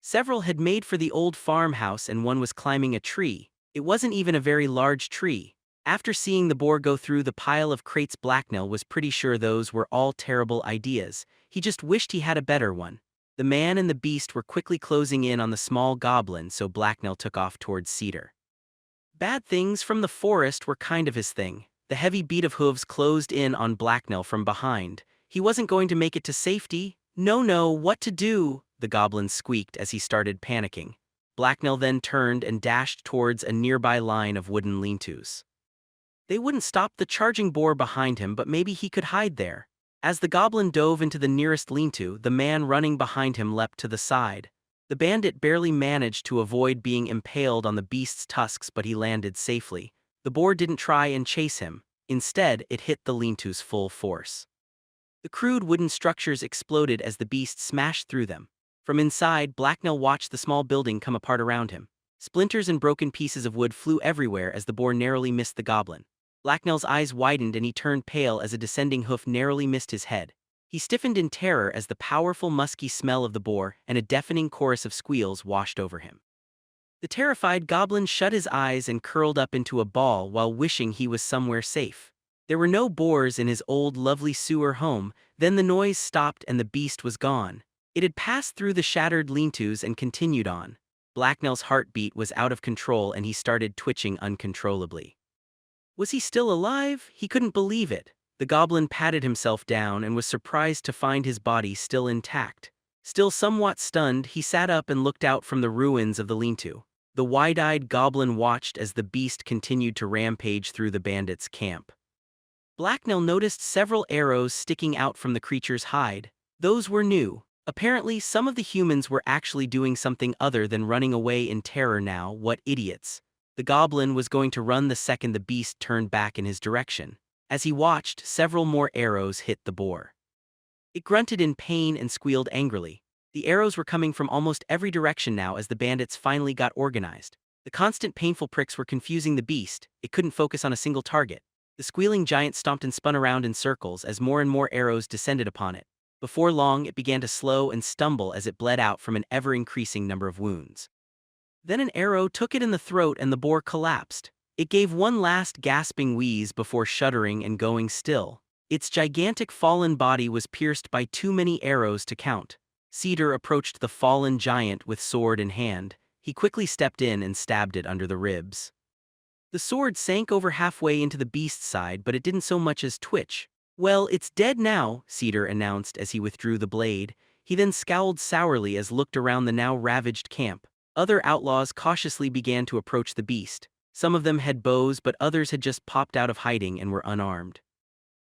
Several had made for the old farmhouse, and one was climbing a tree. It wasn't even a very large tree. After seeing the boar go through the pile of crates, Blacknell was pretty sure those were all terrible ideas. He just wished he had a better one. The man and the beast were quickly closing in on the small goblin, so Blacknell took off towards Cedar. Bad things from the forest were kind of his thing. The heavy beat of hooves closed in on Blacknell from behind. He wasn't going to make it to safety. No, what to do?" the goblin squeaked as he started panicking. Blacknell then turned and dashed towards a nearby line of wooden lean-tos. They wouldn't stop the charging boar behind him, but maybe he could hide there. As the goblin dove into the nearest lean-to, the man running behind him leapt to the side. The bandit barely managed to avoid being impaled on the beast's tusks, but he landed safely. The boar didn't try and chase him. Instead, it hit the lean-tos full force. The crude wooden structures exploded as the beast smashed through them. From inside, Blacknell watched the small building come apart around him. Splinters and broken pieces of wood flew everywhere as the boar narrowly missed the goblin. Blacknell's eyes widened and he turned pale as a descending hoof narrowly missed his head. He stiffened in terror as the powerful musky smell of the boar and a deafening chorus of squeals washed over him. The terrified goblin shut his eyes and curled up into a ball while wishing he was somewhere safe. There were no boars in his old lovely sewer home. Then the noise stopped and the beast was gone. It had passed through the shattered lean-tos and continued on. Blacknell's heartbeat was out of control and he started twitching uncontrollably. Was he still alive? He couldn't believe it. The goblin patted himself down and was surprised to find his body still intact. Still somewhat stunned, he sat up and looked out from the ruins of the lean-to. The wide-eyed goblin watched as the beast continued to rampage through the bandits' camp. Blacknell noticed several arrows sticking out from the creature's hide. Those were new. Apparently, some of the humans were actually doing something other than running away in terror now. What idiots. The goblin was going to run the second the beast turned back in his direction. As he watched, several more arrows hit the boar. It grunted in pain and squealed angrily. The arrows were coming from almost every direction now as the bandits finally got organized. The constant painful pricks were confusing the beast. It couldn't focus on a single target. The squealing giant stomped and spun around in circles as more and more arrows descended upon it. Before long, it began to slow and stumble as it bled out from an ever-increasing number of wounds. Then an arrow took it in the throat and the boar collapsed. It gave one last gasping wheeze before shuddering and going still. Its gigantic fallen body was pierced by too many arrows to count. Cedar approached the fallen giant with sword in hand. He quickly stepped in and stabbed it under the ribs. The sword sank over halfway into the beast's side, but it didn't so much as twitch. "Well, it's dead now," Cedar announced as he withdrew the blade. He then scowled sourly as looked around the now ravaged camp. Other outlaws cautiously began to approach the beast. Some of them had bows, but others had just popped out of hiding and were unarmed.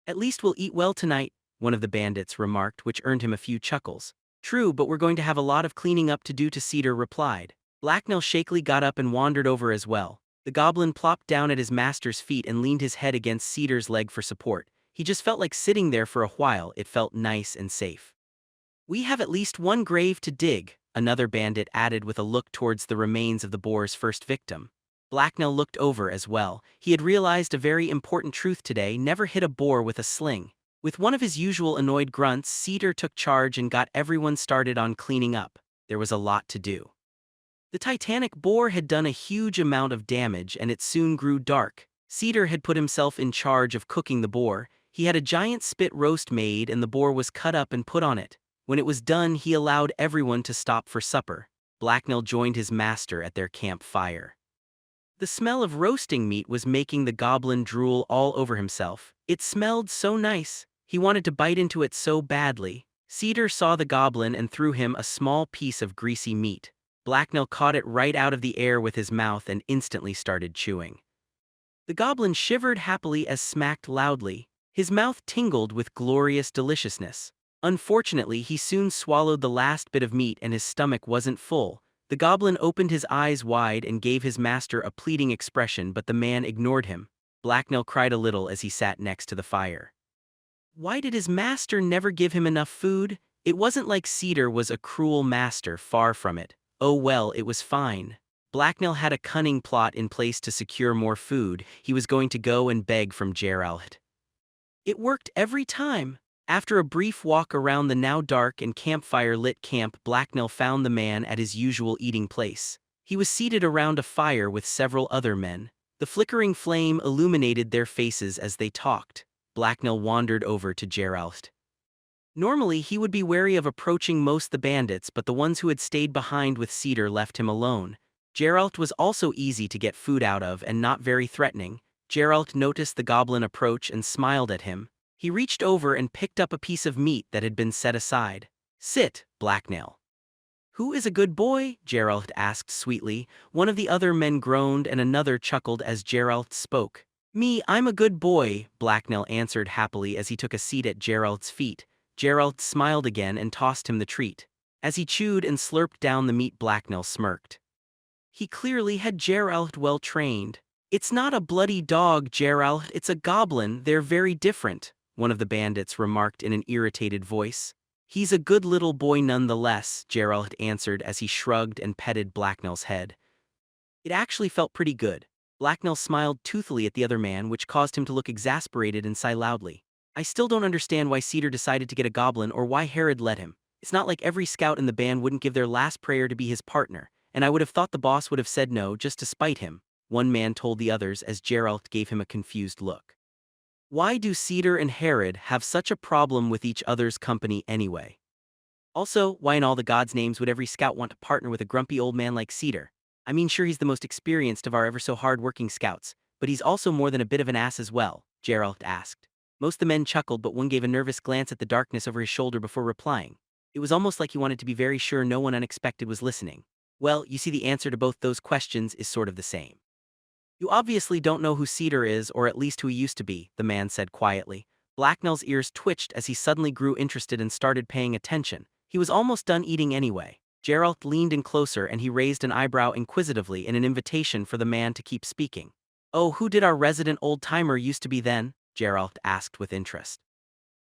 "At least we'll eat well tonight," one of the bandits remarked, which earned him a few chuckles. "True, but we're going to have a lot of cleaning up to do," Cedar replied. Blacknell shakily got up and wandered over as well. The goblin plopped down at his master's feet and leaned his head against Cedar's leg for support. He just felt like sitting there for a while. It felt nice and safe. We have at least one grave to dig, another bandit added with a look towards the remains of the boar's first victim. Blacknell looked over as well. He had realized a very important truth today: never hit a boar with a sling. With one of his usual annoyed grunts, Cedar took charge and got everyone started on cleaning up. There was a lot to do. The titanic boar had done a huge amount of damage and it soon grew dark. Cedar had put himself in charge of cooking the boar. He had a giant spit roast made and the boar was cut up and put on it. When it was done, he allowed everyone to stop for supper. Blacknell joined his master at their campfire. The smell of roasting meat was making the goblin drool all over himself. It smelled so nice. He wanted to bite into it so badly. Cedar saw the goblin and threw him a small piece of greasy meat. Blacknell caught it right out of the air with his mouth and instantly started chewing. The goblin shivered happily as smacked loudly. His mouth tingled with glorious deliciousness. Unfortunately, he soon swallowed the last bit of meat and his stomach wasn't full. The goblin opened his eyes wide and gave his master a pleading expression, but the man ignored him. Blacknell cried a little as he sat next to the fire. Why did his master never give him enough food? It wasn't like Cedar was a cruel master, far from it. Oh well, it was fine. Blacknell had a cunning plot in place to secure more food. He was going to go and beg from Geralt. It worked every time. After a brief walk around the now dark and campfire-lit camp, Blacknell found the man at his usual eating place. He was seated around a fire with several other men. The flickering flame illuminated their faces as they talked. Blacknell wandered over to Geralt. Normally, he would be wary of approaching most the bandits, but the ones who had stayed behind with Cedar left him alone. Geralt was also easy to get food out of and not very threatening. Geralt noticed the goblin approach and smiled at him. He reached over and picked up a piece of meat that had been set aside. "Sit, Blacknell." "Who is a good boy?" Geralt asked sweetly. One of the other men groaned and another chuckled as Geralt spoke. "Me, I'm a good boy," Blacknell answered happily as he took a seat at Geralt's feet. Geralt smiled again and tossed him the treat. As he chewed and slurped down the meat, Blacknell smirked. He clearly had Geralt well trained. "It's not a bloody dog, Geralt, it's a goblin. They're very different," one of the bandits remarked in an irritated voice. "He's a good little boy nonetheless," Geralt answered as he shrugged and petted Blacknell's head. It actually felt pretty good. Blacknell smiled toothily at the other man, which caused him to look exasperated and sigh loudly. "I still don't understand why Cedar decided to get a goblin or why Herod let him. It's not like every scout in the band wouldn't give their last prayer to be his partner, and I would have thought the boss would have said no just to spite him," one man told the others as Geralt gave him a confused look. "Why do Cedar and Herod have such a problem with each other's company anyway? Also, why in all the gods' names would every scout want to partner with a grumpy old man like Cedar? I mean, sure, he's the most experienced of our ever so hard-working scouts, but he's also more than a bit of an ass as well," Geralt asked. Most of the men chuckled, but one gave a nervous glance at the darkness over his shoulder before replying. It was almost like he wanted to be very sure no one unexpected was listening. "Well, you see, the answer to both those questions is sort of the same. You obviously don't know who Cedar is, or at least who he used to be," the man said quietly. Blacknell's ears twitched as he suddenly grew interested and started paying attention. He was almost done eating anyway. Geralt leaned in closer and he raised an eyebrow inquisitively in an invitation for the man to keep speaking. "Oh, who did our resident old-timer used to be then?" Geralt asked with interest.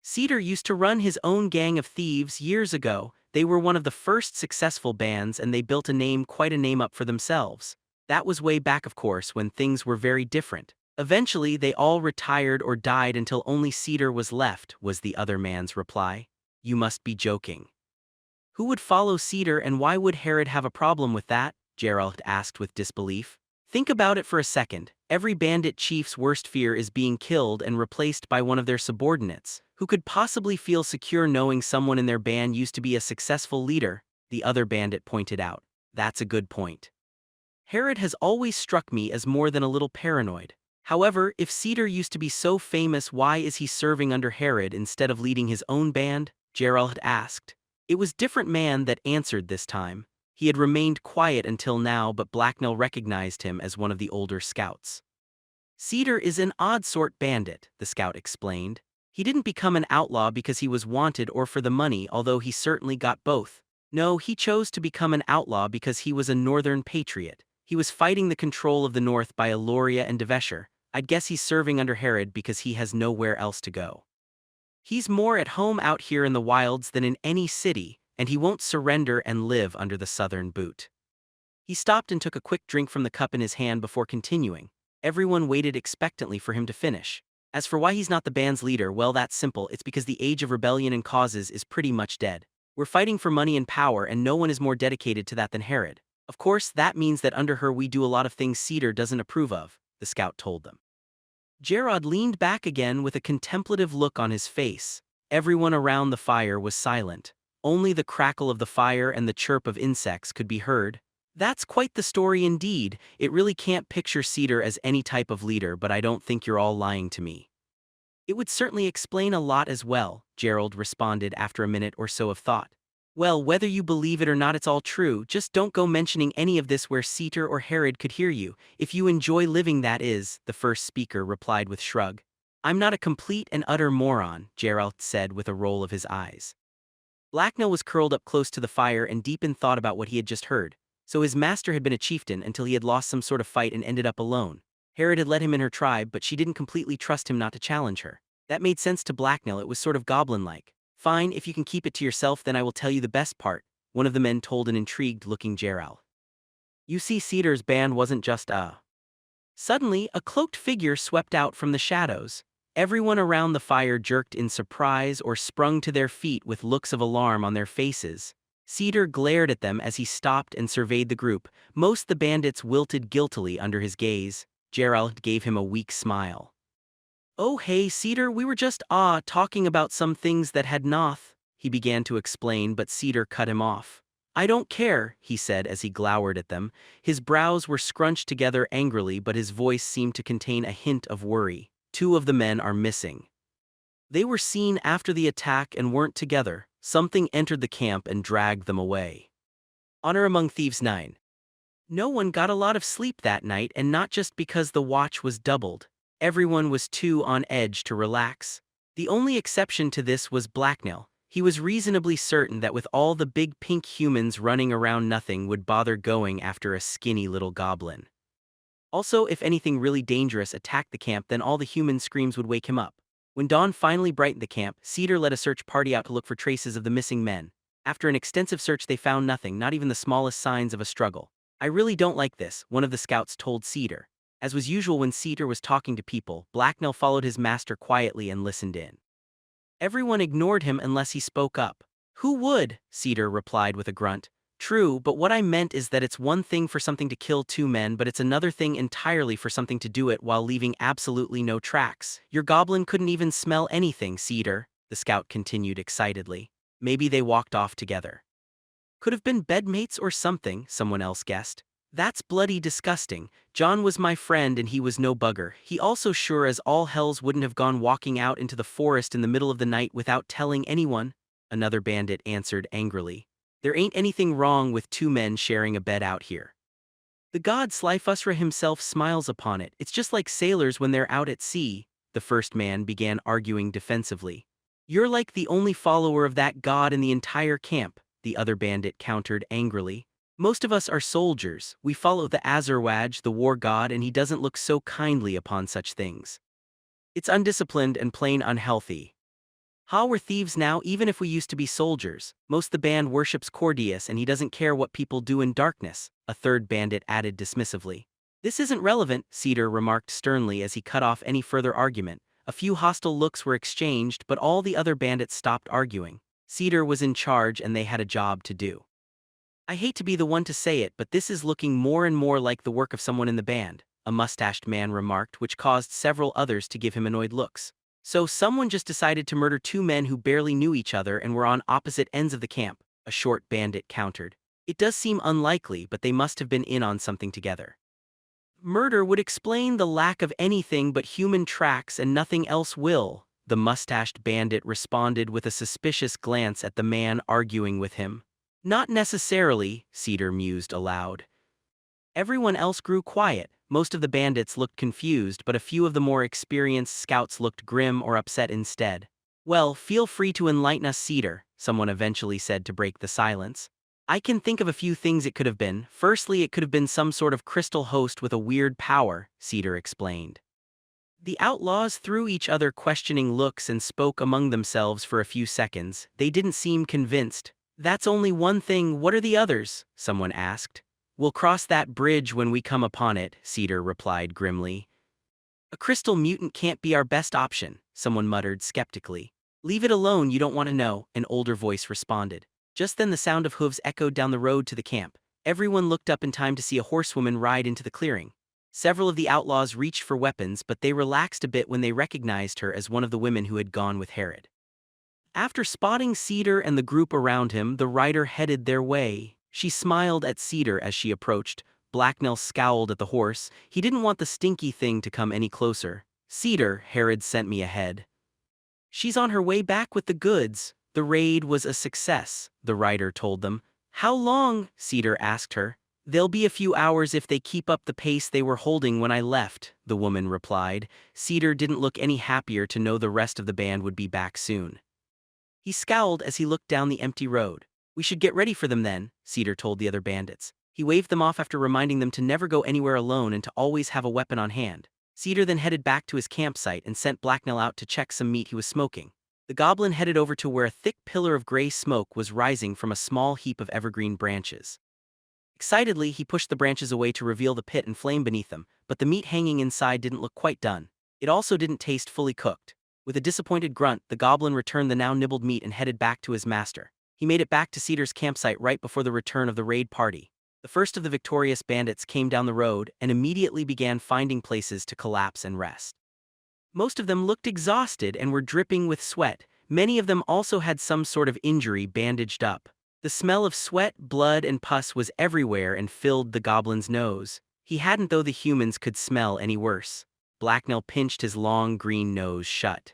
"Cedar used to run his own gang of thieves years ago. They were one of the first successful bands and they built quite a name up for themselves. That was way back, of course, when things were very different. Eventually, they all retired or died until only Cedar was left," was the other man's reply. "You must be joking." "Who would follow Cedar and why would Herod have a problem with that?" Geralt asked with disbelief. "Think about it for a second. Every bandit chief's worst fear is being killed and replaced by one of their subordinates. Who could possibly feel secure knowing someone in their band used to be a successful leader?" the other bandit pointed out. "That's a good point. Herod has always struck me as more than a little paranoid. However, if Cedar used to be so famous, why is he serving under Herod instead of leading his own band?" Geralt asked. It was a different man that answered this time. He had remained quiet until now, but Blacknell recognized him as one of the older scouts. "Cedar is an odd-sort bandit," the scout explained. "He didn't become an outlaw because he was wanted or for the money, although he certainly got both. No, he chose to become an outlaw because he was a northern patriot. He was fighting the control of the north by Eloria and Devesher. I'd guess he's serving under Herod because he has nowhere else to go." He's more at home out here in the wilds than in any city, and he won't surrender and live under the southern boot." He stopped and took a quick drink from the cup in his hand before continuing. Everyone waited expectantly for him to finish. As for why he's not the band's leader, well, that's simple. It's because the age of rebellion and causes is pretty much dead. We're fighting for money and power, and no one is more dedicated to that than Herod. Of course, that means that under her we do a lot of things Cedar doesn't approve of, the scout told them. Gerard leaned back again with a contemplative look on his face. Everyone around the fire was silent. Only the crackle of the fire and the chirp of insects could be heard. "That's quite the story indeed. It really can't picture Cedar as any type of leader, but I don't think you're all lying to me." "It would certainly explain a lot as well," Gerald responded after a minute or so of thought. "Well, whether you believe it or not, it's all true. Just don't go mentioning any of this where Cedar or Herod could hear you. If you enjoy living, that is," the first speaker replied with shrug. "I'm not a complete and utter moron," Gerald said with a roll of his eyes. Blacknell was curled up close to the fire and deep in thought about what he had just heard. So his master had been a chieftain until he had lost some sort of fight and ended up alone. Herod had let him in her tribe, but she didn't completely trust him not to challenge her. That made sense to Blacknell. It was sort of goblin-like. "Fine, if you can keep it to yourself, then I will tell you the best part," one of the men told an intrigued-looking Gerald. "You see, Cedar's band wasn't just a..." Suddenly, a cloaked figure swept out from the shadows. Everyone around the fire jerked in surprise or sprung to their feet with looks of alarm on their faces. Cedar glared at them as he stopped and surveyed the group. Most the bandits wilted guiltily under his gaze. Gerald gave him a weak smile. "Oh hey, Cedar, we were just talking about some things that had noth," he began to explain, but Cedar cut him off. "I don't care," he said as he glowered at them. His brows were scrunched together angrily, but his voice seemed to contain a hint of worry. "Two of the men are missing. They were seen after the attack and weren't together. Something entered the camp and dragged them away." Honor Among Thieves 9. No one got a lot of sleep that night, and not just because the watch was doubled. Everyone was too on edge to relax. The only exception to this was Blacknell. He was reasonably certain that with all the big pink humans running around, nothing would bother going after a skinny little goblin. Also, if anything really dangerous attacked the camp, then all the human screams would wake him up. When dawn finally brightened the camp, Cedar led a search party out to look for traces of the missing men. After an extensive search, they found nothing, not even the smallest signs of a struggle. "I really don't like this," one of the scouts told Cedar. As was usual when Cedar was talking to people, Blacknell followed his master quietly and listened in. Everyone ignored him unless he spoke up. "Who would?" Cedar replied with a grunt. "True, but what I meant is that it's one thing for something to kill two men, but it's another thing entirely for something to do it while leaving absolutely no tracks. Your goblin couldn't even smell anything, Cedar," the scout continued excitedly. "Maybe they walked off together. Could have been bedmates or something," someone else guessed. "That's bloody disgusting. John was my friend and he was no bugger. He also sure as all hells wouldn't have gone walking out into the forest in the middle of the night without telling anyone," another bandit answered angrily. "There ain't anything wrong with two men sharing a bed out here. The god Slyfusra himself smiles upon it. It's just like sailors when they're out at sea," the first man began arguing defensively. "You're like the only follower of that god in the entire camp," the other bandit countered angrily. "Most of us are soldiers. We follow the Azerwaj, the war god, and he doesn't look so kindly upon such things. It's undisciplined and plain unhealthy. We're thieves now, even if we used to be soldiers. Most the band worships Cordius and he doesn't care what people do in darkness," a third bandit added dismissively. "This isn't relevant," Cedar remarked sternly as he cut off any further argument. A few hostile looks were exchanged, but all the other bandits stopped arguing. Cedar was in charge and they had a job to do. "I hate to be the one to say it, but this is looking more and more like the work of someone in the band," a mustached man remarked, which caused several others to give him annoyed looks. "So someone just decided to murder two men who barely knew each other and were on opposite ends of the camp," a short bandit countered. "It does seem unlikely, but they must have been in on something together. Murder would explain the lack of anything but human tracks and nothing else will," the mustached bandit responded with a suspicious glance at the man arguing with him. "Not necessarily," Cedar mused aloud. Everyone else grew quiet. Most of the bandits looked confused, but a few of the more experienced scouts looked grim or upset instead. "Well, feel free to enlighten us, Cedar," someone eventually said to break the silence. "I can think of a few things it could have been. Firstly, it could have been some sort of crystal host with a weird power," Cedar explained. The outlaws threw each other questioning looks and spoke among themselves for a few seconds. They didn't seem convinced. "That's only one thing, what are the others?" someone asked. "We'll cross that bridge when we come upon it," Cedar replied grimly. "A crystal mutant can't be our best option," someone muttered skeptically. "Leave it alone, you don't want to know," an older voice responded. Just then the sound of hooves echoed down the road to the camp. Everyone looked up in time to see a horsewoman ride into the clearing. Several of the outlaws reached for weapons, but they relaxed a bit when they recognized her as one of the women who had gone with Herod. After spotting Cedar and the group around him, the rider headed their way. She smiled at Cedar as she approached. Blacknell scowled at the horse. He didn't want the stinky thing to come any closer. "Cedar, Herod sent me ahead. She's on her way back with the goods." The raid was a success, the rider told them. "How long?" Cedar asked her. "They'll be a few hours if they keep up the pace they were holding when I left," the woman replied. Cedar didn't look any happier to know the rest of the band would be back soon. He scowled as he looked down the empty road. "We should get ready for them then," Cedar told the other bandits. He waved them off after reminding them to never go anywhere alone and to always have a weapon on hand. Cedar then headed back to his campsite and sent Blacknell out to check some meat he was smoking. The goblin headed over to where a thick pillar of gray smoke was rising from a small heap of evergreen branches. Excitedly, he pushed the branches away to reveal the pit and flame beneath them, but the meat hanging inside didn't look quite done. It also didn't taste fully cooked. With a disappointed grunt, the goblin returned the now nibbled meat and headed back to his master. He made it back to Cedar's campsite right before the return of the raid party. The first of the victorious bandits came down the road and immediately began finding places to collapse and rest. Most of them looked exhausted and were dripping with sweat. Many of them also had some sort of injury bandaged up. The smell of sweat, blood, and pus was everywhere and filled the goblin's nose. He hadn't, though the humans could smell any worse. Blacknell pinched his long green nose shut.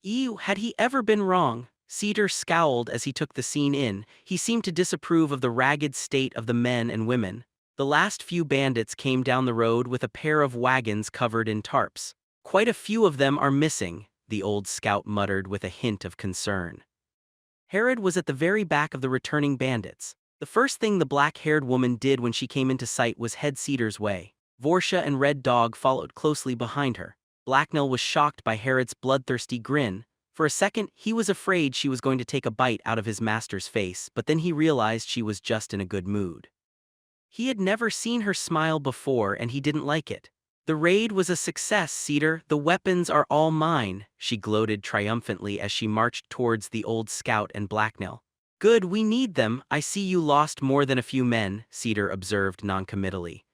Ew, had he ever been wrong? Cedar scowled as he took the scene in. He seemed to disapprove of the ragged state of the men and women. The last few bandits came down the road with a pair of wagons covered in tarps. "Quite a few of them are missing," the old scout muttered with a hint of concern. Herod was at the very back of the returning bandits. The first thing the black-haired woman did when she came into sight was head Cedar's way. Vorsha and Red Dog followed closely behind her. Blacknell was shocked by Herod's bloodthirsty grin. For a second, he was afraid she was going to take a bite out of his master's face, but then he realized she was just in a good mood. He had never seen her smile before and he didn't like it. "The raid was a success, Cedar. The weapons are all mine," she gloated triumphantly as she marched towards the old scout and Blacknell. "Good, we need them. I see you lost more than a few men," Cedar observed noncommittally.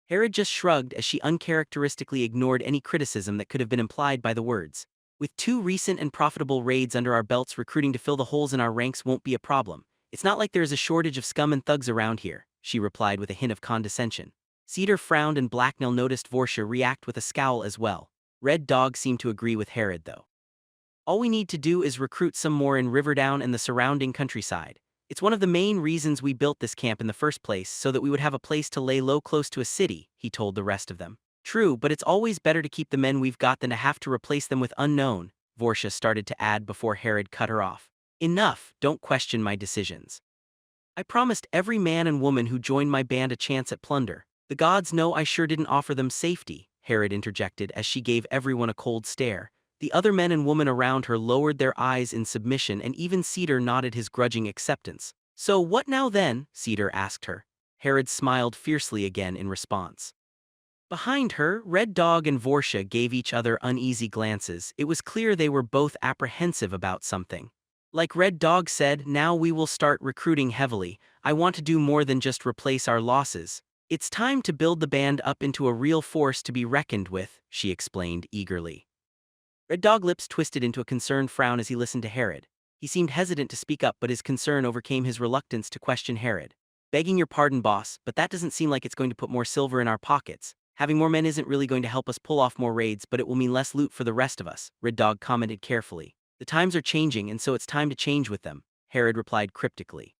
Herod just shrugged as she uncharacteristically ignored any criticism that could have been implied by the words. "With 2 recent and profitable raids under our belts, recruiting to fill the holes in our ranks won't be a problem. It's not like there is a shortage of scum and thugs around here," she replied with a hint of condescension. Cedar frowned and Blacknell noticed Vorsha react with a scowl as well. Red Dog seemed to agree with Herod though. "All we need to do is recruit some more in Riverdown and the surrounding countryside. It's one of the main reasons we built this camp in the first place, so that we would have a place to lay low close to a city," he told the rest of them. "True, but it's always better to keep the men we've got than to have to replace them with unknown," Vorsha started to add before Herod cut her off. "Enough, don't question my decisions. I promised every man and woman who joined my band a chance at plunder. The gods know I sure didn't offer them safety," Herod interjected as she gave everyone a cold stare. The other men and women around her lowered their eyes in submission and even Cedar nodded his grudging acceptance. "So what now then?" Cedar asked her. Herod smiled fiercely again in response. Behind her, Red Dog and Vorsha gave each other uneasy glances. It was clear they were both apprehensive about something. Like Red Dog said, "Now we will start recruiting heavily. I want to do more than just replace our losses. It's time to build the band up into a real force to be reckoned with," she explained eagerly. Red Dog lips twisted into a concerned frown as he listened to Herod. He seemed hesitant to speak up, but his concern overcame his reluctance to question Herod. "Begging your pardon, boss, but that doesn't seem like it's going to put more silver in our pockets. Having more men isn't really going to help us pull off more raids, but it will mean less loot for the rest of us," Red Dog commented carefully. "The times are changing, and so it's time to change with them," Herod replied cryptically.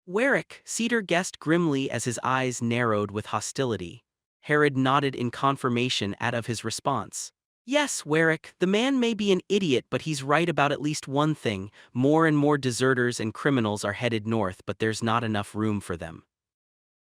"Warwick," Cedar guessed grimly as his eyes narrowed with hostility. Herod nodded in confirmation of his response. "Yes, Warwick, the man may be an idiot, but he's right about at least one thing. More and more deserters and criminals are headed north, but there's not enough room for them.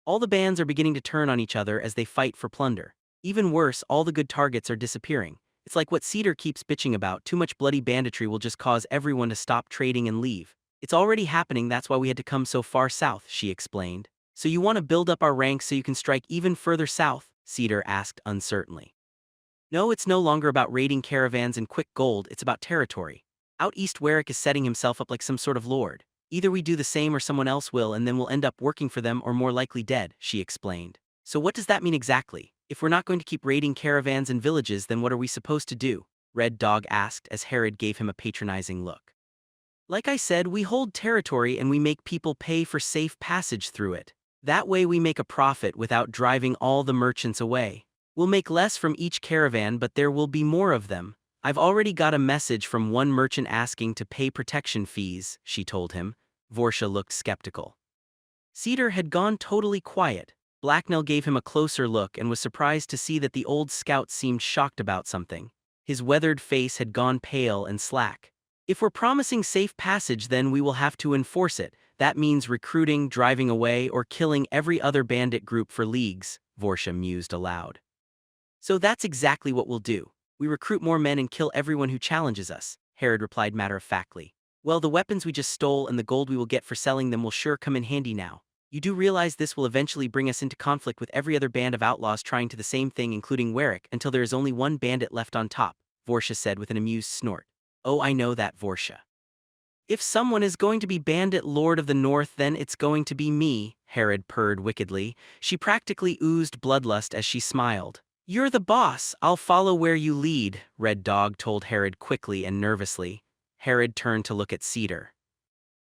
All the bands are beginning to turn on each other as they fight for plunder. Even worse, all the good targets are disappearing. It's like what Cedar keeps bitching about, too much bloody banditry will just cause everyone to stop trading and leave. It's already happening, that's why we had to come so far south, she explained. So you want to build up our ranks so you can strike even further south? Cedar asked uncertainly. No, it's no longer about raiding caravans and quick gold, it's about territory. Out east Warwick is setting himself up like some sort of lord. Either we do the same or someone else will, and then we'll end up working for them or more likely dead, she explained. So what does that mean exactly? If we're not going to keep raiding caravans and villages, then what are we supposed to do? Red Dog asked as Herod gave him a patronizing look. Like I said, we hold territory and we make people pay for safe passage through it. That way we make a profit without driving all the merchants away. We'll make less from each caravan, but there will be more of them. I've already got a message from one merchant asking to pay protection fees, she told him. Vorsha looked skeptical. Cedar had gone totally quiet. Blacknell gave him a closer look and was surprised to see that the old scout seemed shocked about something. His weathered face had gone pale and slack. If we're promising safe passage, then we will have to enforce it. That means recruiting, driving away, or killing every other bandit group for leagues, Vorsha mused aloud. So that's exactly what we'll do. We recruit more men and kill everyone who challenges us, Herod replied matter-of-factly. Well, the weapons we just stole and the gold we will get for selling them will sure come in handy now. You do realize this will eventually bring us into conflict with every other band of outlaws trying to the same thing, including Warwick, until there is only one bandit left on top, Vorsha said with an amused snort. Oh, I know that, Vorsha. If someone is going to be Bandit Lord of the North, then it's going to be me, Herod purred wickedly. She practically oozed bloodlust as she smiled. You're the boss, I'll follow where you lead, Red Dog told Herod quickly and nervously. Herod turned to look at Cedar.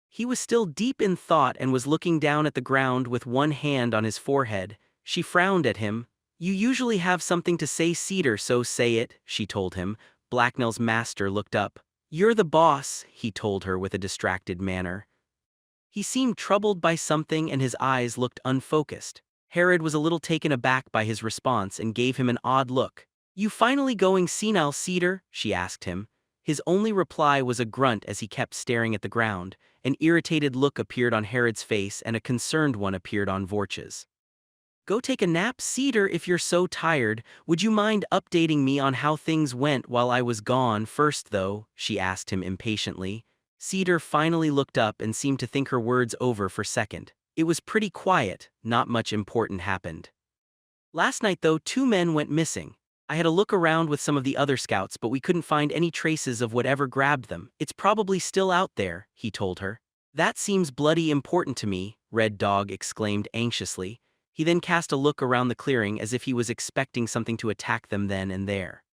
He was still deep in thought and was looking down at the ground with one hand on his forehead. She frowned at him. You usually have something to say, Cedar, so say it, she told him. Blacknell's master looked up. You're the boss, he told her with a distracted manner. He seemed troubled by something and his eyes looked unfocused. Herod was a little taken aback by his response and gave him an odd look. You finally going senile, Cedar? She asked him. His only reply was a grunt as he kept staring at the ground. An irritated look appeared on Herod's face and a concerned one appeared on Vorch's. Go take a nap, Cedar, if you're so tired. Would you mind updating me on how things went while I was gone first, though? She asked him impatiently. Cedar finally looked up and seemed to think her words over for a second. It was pretty quiet, not much important happened. Last night, though, 2 men went missing. I had a look around with some of the other scouts, but we couldn't find any traces of whatever grabbed them. It's probably still out there, he told her. That seems bloody important to me, Red Dog exclaimed anxiously. He then cast a look around the clearing as if he was expecting something to attack them then and there.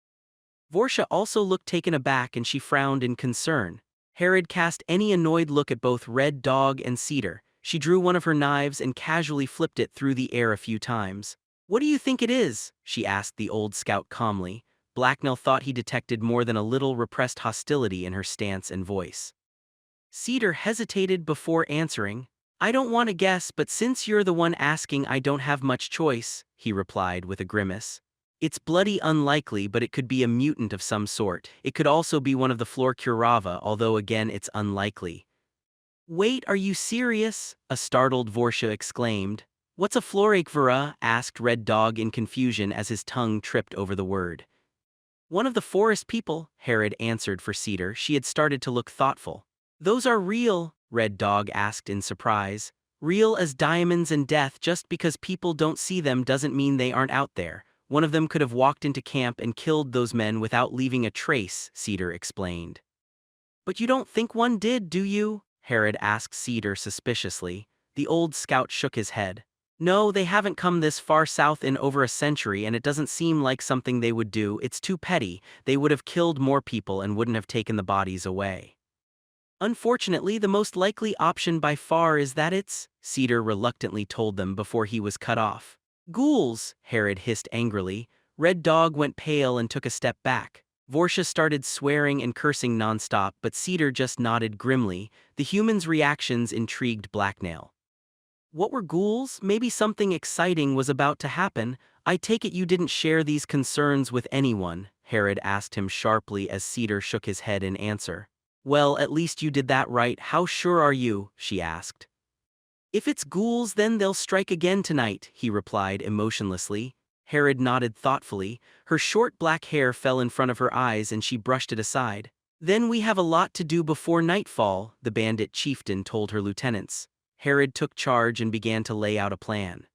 Vorsha also looked taken aback and she frowned in concern. Herod cast any annoyed look at both Red Dog and Cedar. She drew one of her knives and casually flipped it through the air a few times. What do you think it is? She asked the old scout calmly. Blacknell thought he detected more than a little repressed hostility in her stance and voice. Cedar hesitated before answering. I don't want to guess, but since you're the one asking, I don't have much choice, he replied with a grimace. It's bloody unlikely, but it could be a mutant of some sort. It could also be one of the Florcurava, although again it's unlikely. Wait, are you serious? A startled Vorsha exclaimed. What's a Florcurava? Asked Red Dog in confusion as his tongue tripped over the word. One of the forest people, Herod answered for Cedar. She had started to look thoughtful. Those are real, Red Dog asked in surprise. Real as diamonds and death. Just because people don't see them doesn't mean they aren't out there. One of them could have walked into camp and killed those men without leaving a trace, Cedar explained. But you don't think one did, do you? Herod asked Cedar suspiciously. The old scout shook his head. No, they haven't come this far south in over a century, and it doesn't seem like something they would do. It's too petty. They would have killed more people and wouldn't have taken the bodies away. Unfortunately, the most likely option by far is that it's, Cedar reluctantly told them before he was cut off. Ghouls, Herod hissed angrily. Red Dog went pale and took a step back. Vorsha started swearing and cursing nonstop, but Cedar just nodded grimly. The humans' reactions intrigued Blacknail. What were ghouls? Maybe something exciting was about to happen. I take it you didn't share these concerns with anyone, Herod asked him sharply as Cedar shook his head in answer. Well, at least you did that right. How sure are you? She asked. If it's ghouls, then they'll strike again tonight, he replied emotionlessly. Herod nodded thoughtfully. Her short black hair fell in front of her eyes and she brushed it aside. Then we have a lot to do before nightfall, the bandit chieftain told her lieutenants. Herod took charge and began to lay out a plan.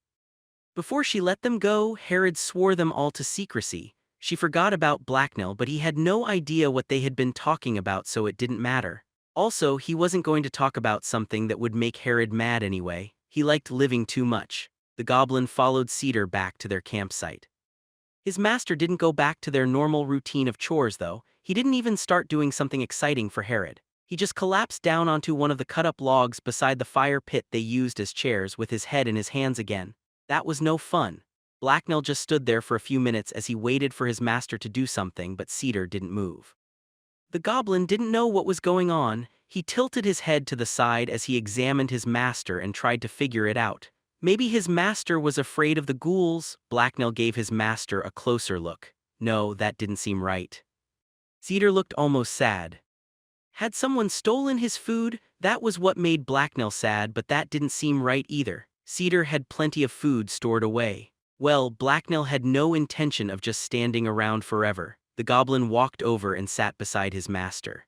Before she let them go, Herod swore them all to secrecy. She forgot about Blacknell, but he had no idea what they had been talking about, so it didn't matter. Also, he wasn't going to talk about something that would make Herod mad anyway. He liked living too much. The goblin followed Cedar back to their campsite. His master didn't go back to their normal routine of chores, though. He didn't even start doing something exciting for Herod. He just collapsed down onto one of the cut-up logs beside the fire pit they used as chairs with his head in his hands again. That was no fun. Blacknell just stood there for a few minutes as he waited for his master to do something, but Cedar didn't move. The goblin didn't know what was going on. He tilted his head to the side as he examined his master and tried to figure it out. Maybe his master was afraid of the ghouls. Blacknell gave his master a closer look. No, that didn't seem right. Cedar looked almost sad. Had someone stolen his food? That was what made Blacknell sad, but that didn't seem right either. Cedar had plenty of food stored away. Well, Blacknell had no intention of just standing around forever. The goblin walked over and sat beside his master.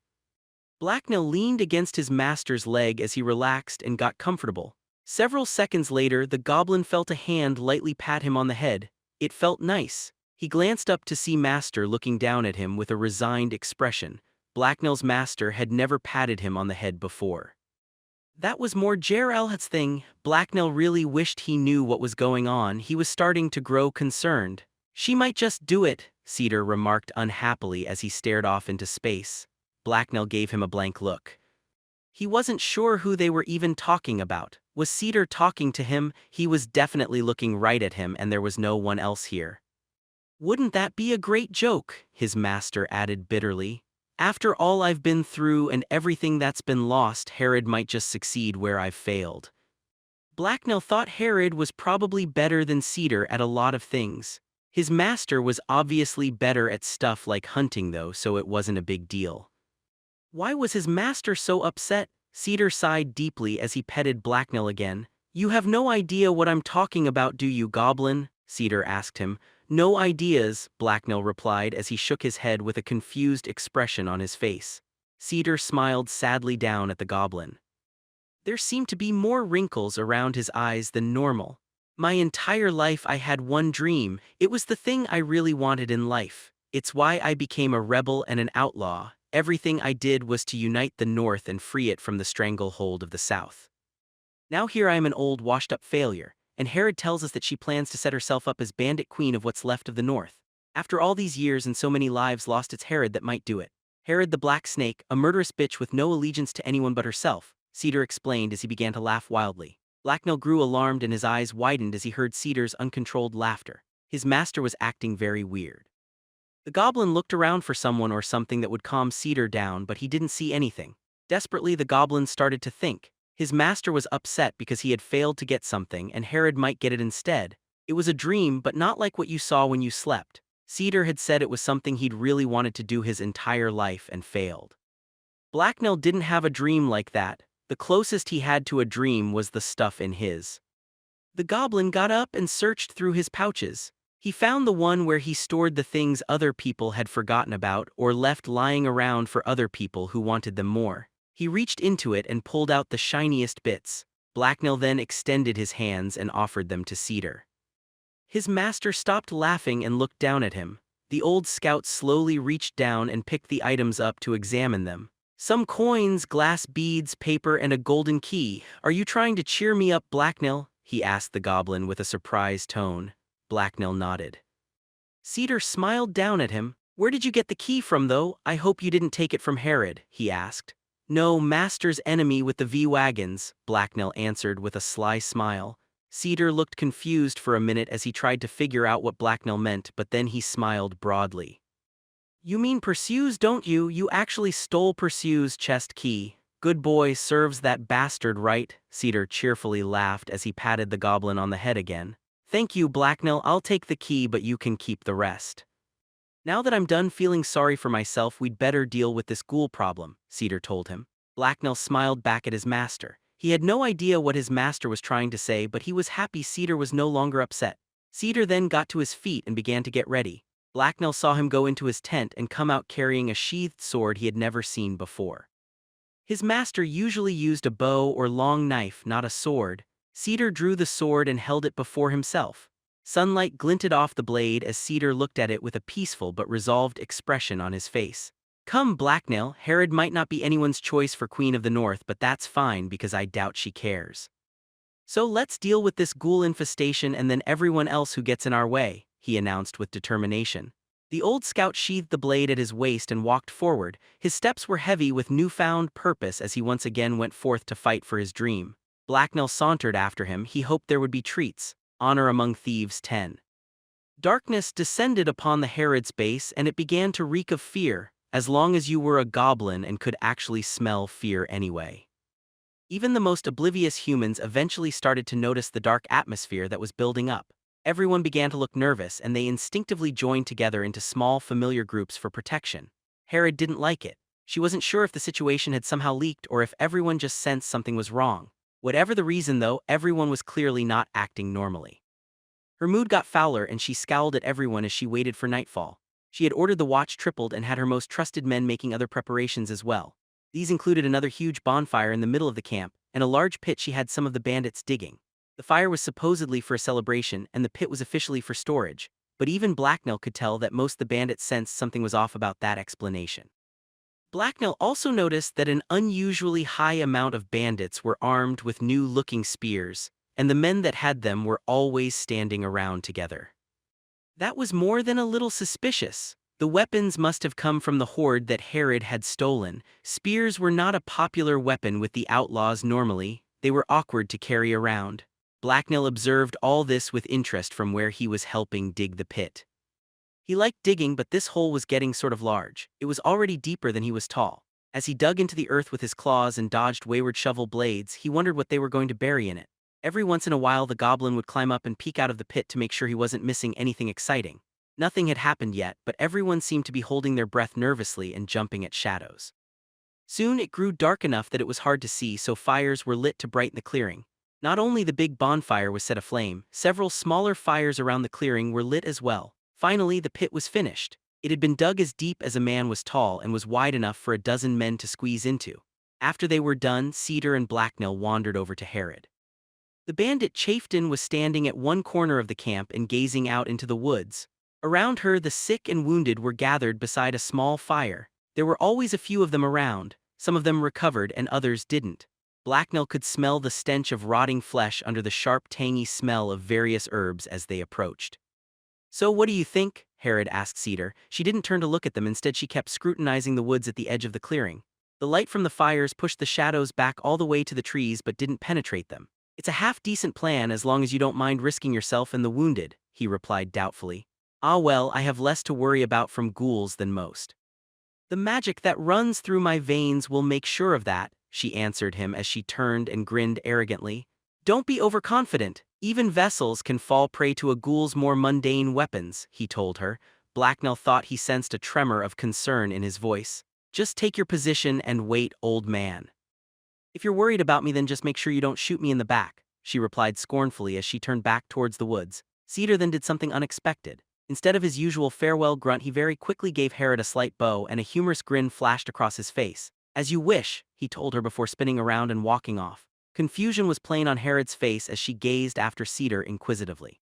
Blacknell leaned against his master's leg as he relaxed and got comfortable. Several seconds later, the goblin felt a hand lightly pat him on the head. It felt nice. He glanced up to see Master looking down at him with a resigned expression. Blacknell's master had never patted him on the head before. That was more Gerald's thing. Blacknell really wished he knew what was going on. He was starting to grow concerned. She might just do it, Cedar remarked unhappily as he stared off into space. Blacknell gave him a blank look. He wasn't sure who they were even talking about. Was Cedar talking to him? He was definitely looking right at him and there was no one else here. Wouldn't that be a great joke? His master added bitterly. After all I've been through and everything that's been lost, Herod might just succeed where I've failed. Blacknell thought Herod was probably better than Cedar at a lot of things. His master was obviously better at stuff like hunting though, so it wasn't a big deal. Why was his master so upset? Cedar sighed deeply as he petted Blacknell again. You have no idea what I'm talking about, do you, Goblin? Cedar asked him. No ideas, Blacknell replied as he shook his head with a confused expression on his face. Cedar smiled sadly down at the goblin. There seemed to be more wrinkles around his eyes than normal. My entire life I had one dream. It was the thing I really wanted in life. It's why I became a rebel and an outlaw. Everything I did was to unite the North and free it from the stranglehold of the South. Now here I am, an old washed-up failure, and Herod tells us that she plans to set herself up as bandit queen of what's left of the North. After all these years and so many lives lost, it's Herod that might do it. Herod the Black Snake, a murderous bitch with no allegiance to anyone but herself, Cedar explained as he began to laugh wildly. Blacknell grew alarmed and his eyes widened as he heard Cedar's uncontrolled laughter. His master was acting very weird. The goblin looked around for someone or something that would calm Cedar down, but he didn't see anything. Desperately, the goblin started to think. His master was upset because he had failed to get something and Herod might get it instead. It was a dream, but not like what you saw when you slept. Cedar had said it was something he'd really wanted to do his entire life and failed. Blacknell didn't have a dream like that. The closest he had to a dream was the stuff in his. The goblin got up and searched through his pouches. He found the one where he stored the things other people had forgotten about or left lying around for other people who wanted them more. He reached into it and pulled out the shiniest bits. Blacknell then extended his hands and offered them to Cedar. His master stopped laughing and looked down at him. The old scout slowly reached down and picked the items up to examine them. Some coins, glass beads, paper, and a golden key. Are you trying to cheer me up, Blacknell? He asked the goblin with a surprised tone. Blacknell nodded. Cedar smiled down at him. Where did you get the key from, though? I hope you didn't take it from Herod, he asked. No, Master's enemy with the V-wagons, Blacknell answered with a sly smile. Cedar looked confused for a minute as he tried to figure out what Blacknell meant, but then he smiled broadly. You mean Pursue's, don't you? You actually stole Pursue's chest key. Good boy, serves that bastard right, Cedar cheerfully laughed as he patted the goblin on the head again. Thank you, Blacknell, I'll take the key but you can keep the rest. Now that I'm done feeling sorry for myself, we'd better deal with this ghoul problem, Cedar told him. Blacknell smiled back at his master. He had no idea what his master was trying to say, but he was happy Cedar was no longer upset. Cedar then got to his feet and began to get ready. Blacknell saw him go into his tent and come out carrying a sheathed sword he had never seen before. His master usually used a bow or long knife, not a sword. Cedar drew the sword and held it before himself. Sunlight glinted off the blade as Cedar looked at it with a peaceful but resolved expression on his face. Come, Blacknell, Herod might not be anyone's choice for Queen of the North, but that's fine because I doubt she cares. So let's deal with this ghoul infestation and then everyone else who gets in our way, he announced with determination. The old scout sheathed the blade at his waist and walked forward. His steps were heavy with newfound purpose as he once again went forth to fight for his dream. Blacknell sauntered after him. He hoped there would be treats. Honor among Thieves 10. Darkness descended upon the Herod's base and it began to reek of fear, as long as you were a goblin and could actually smell fear anyway. Even the most oblivious humans eventually started to notice the dark atmosphere that was building up. Everyone began to look nervous and they instinctively joined together into small familiar groups for protection. Herod didn't like it. She wasn't sure if the situation had somehow leaked or if everyone just sensed something was wrong. Whatever the reason though, everyone was clearly not acting normally. Her mood got fouler and she scowled at everyone as she waited for nightfall. She had ordered the watch tripled and had her most trusted men making other preparations as well. These included another huge bonfire in the middle of the camp, and a large pit she had some of the bandits digging. The fire was supposedly for a celebration, and the pit was officially for storage, but even Blacknell could tell that most of the bandits sensed something was off about that explanation. Blacknell also noticed that an unusually high amount of bandits were armed with new-looking spears, and the men that had them were always standing around together. That was more than a little suspicious. The weapons must have come from the hoard that Herod had stolen. Spears were not a popular weapon with the outlaws normally. They were awkward to carry around. Blacknell observed all this with interest from where he was helping dig the pit. He liked digging, but this hole was getting sort of large. It was already deeper than he was tall. As he dug into the earth with his claws and dodged wayward shovel blades, he wondered what they were going to bury in it. Every once in a while the goblin would climb up and peek out of the pit to make sure he wasn't missing anything exciting. Nothing had happened yet, but everyone seemed to be holding their breath nervously and jumping at shadows. Soon it grew dark enough that it was hard to see, so fires were lit to brighten the clearing. Not only the big bonfire was set aflame, several smaller fires around the clearing were lit as well. Finally, the pit was finished. It had been dug as deep as a man was tall and was wide enough for a dozen men to squeeze into. After they were done, Cedar and Blacknell wandered over to Herod. The bandit Chieftain was standing at one corner of the camp and gazing out into the woods. Around her, the sick and wounded were gathered beside a small fire. There were always a few of them around. Some of them recovered and others didn't. Blacknell could smell the stench of rotting flesh under the sharp, tangy smell of various herbs as they approached. So what do you think? Herod asked Cedar. She didn't turn to look at them, instead she kept scrutinizing the woods at the edge of the clearing. The light from the fires pushed the shadows back all the way to the trees but didn't penetrate them. It's a half-decent plan as long as you don't mind risking yourself and the wounded, he replied doubtfully. Ah well, I have less to worry about from ghouls than most. The magic that runs through my veins will make sure of that, she answered him as she turned and grinned arrogantly. Don't be overconfident. Even vessels can fall prey to a ghoul's more mundane weapons, he told her. Blacknell thought he sensed a tremor of concern in his voice. Just take your position and wait, old man. If you're worried about me, then just make sure you don't shoot me in the back, she replied scornfully as she turned back towards the woods. Cedar then did something unexpected. Instead of his usual farewell grunt, he very quickly gave Herod a slight bow, and a humorous grin flashed across his face. As you wish, he told her before spinning around and walking off. Confusion was plain on Herod's face as she gazed after Cedar inquisitively.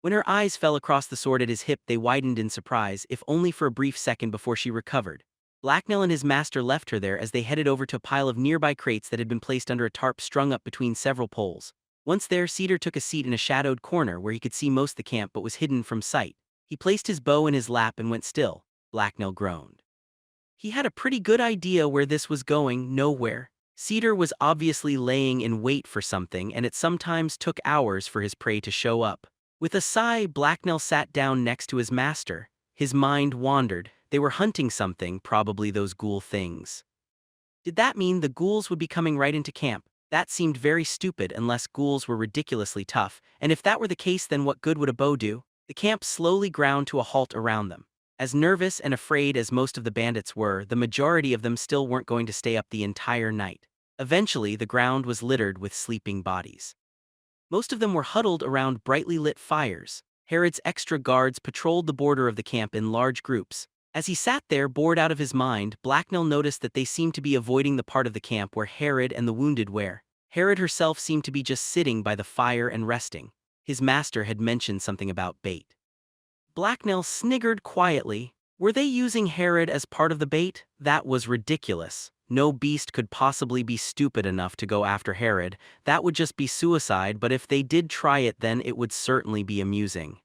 When her eyes fell across the sword at his hip, they widened in surprise, if only for a brief second before she recovered. Blacknell and his master left her there as they headed over to a pile of nearby crates that had been placed under a tarp strung up between several poles. Once there, Cedar took a seat in a shadowed corner where he could see most of the camp but was hidden from sight. He placed his bow in his lap and went still. Blacknell groaned. He had a pretty good idea where this was going, nowhere. Cedar was obviously laying in wait for something, and it sometimes took hours for his prey to show up. With a sigh, Blacknell sat down next to his master. His mind wandered. They were hunting something, probably those ghoul things. Did that mean the ghouls would be coming right into camp? That seemed very stupid unless ghouls were ridiculously tough, and if that were the case, then what good would a bow do? The camp slowly ground to a halt around them. As nervous and afraid as most of the bandits were, the majority of them still weren't going to stay up the entire night. Eventually, the ground was littered with sleeping bodies. Most of them were huddled around brightly lit fires. Herod's extra guards patrolled the border of the camp in large groups. As he sat there bored out of his mind, Blacknell noticed that they seemed to be avoiding the part of the camp where Herod and the wounded were. Herod herself seemed to be just sitting by the fire and resting. His master had mentioned something about bait. Blacknell sniggered quietly. Were they using Herod as part of the bait? That was ridiculous. No beast could possibly be stupid enough to go after Herod. That would just be suicide, but if they did try it, then it would certainly be amusing.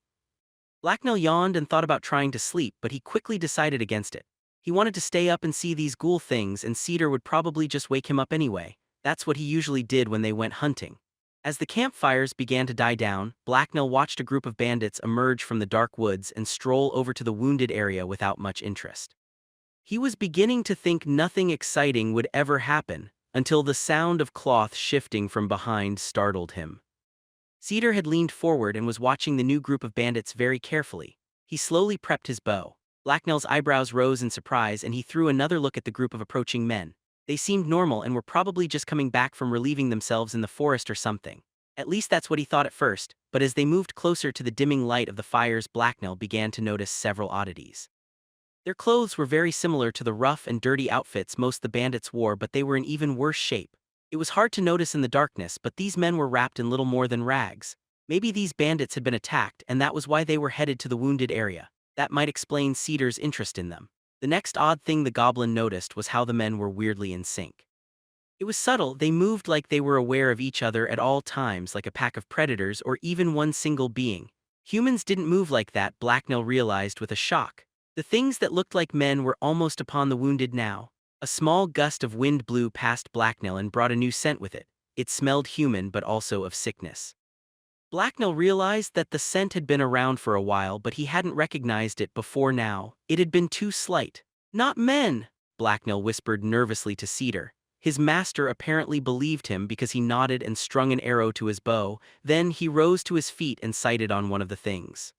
Blacknell yawned and thought about trying to sleep, but he quickly decided against it. He wanted to stay up and see these ghoul things, and Cedar would probably just wake him up anyway. That's what he usually did when they went hunting. As the campfires began to die down, Blacknell watched a group of bandits emerge from the dark woods and stroll over to the wounded area without much interest. He was beginning to think nothing exciting would ever happen, until the sound of cloth shifting from behind startled him. Cedar had leaned forward and was watching the new group of bandits very carefully. He slowly prepped his bow. Blacknell's eyebrows rose in surprise, and he threw another look at the group of approaching men. They seemed normal and were probably just coming back from relieving themselves in the forest or something. At least that's what he thought at first, but as they moved closer to the dimming light of the fires, Blacknell began to notice several oddities. Their clothes were very similar to the rough and dirty outfits most of the bandits wore, but they were in even worse shape. It was hard to notice in the darkness, but these men were wrapped in little more than rags. Maybe these bandits had been attacked, and that was why they were headed to the wounded area. That might explain Cedar's interest in them. The next odd thing the goblin noticed was how the men were weirdly in sync. It was subtle. They moved like they were aware of each other at all times, like a pack of predators or even one single being. Humans didn't move like that, Blacknell realized with a shock. The things that looked like men were almost upon the wounded now. A small gust of wind blew past Blacknell and brought a new scent with it. It smelled human but also of sickness. Blacknell realized that the scent had been around for a while, but he hadn't recognized it before now. It had been too slight. "Not men," Blacknell whispered nervously to Cedar. His master apparently believed him because he nodded and strung an arrow to his bow. Then he rose to his feet and sighted on one of the things.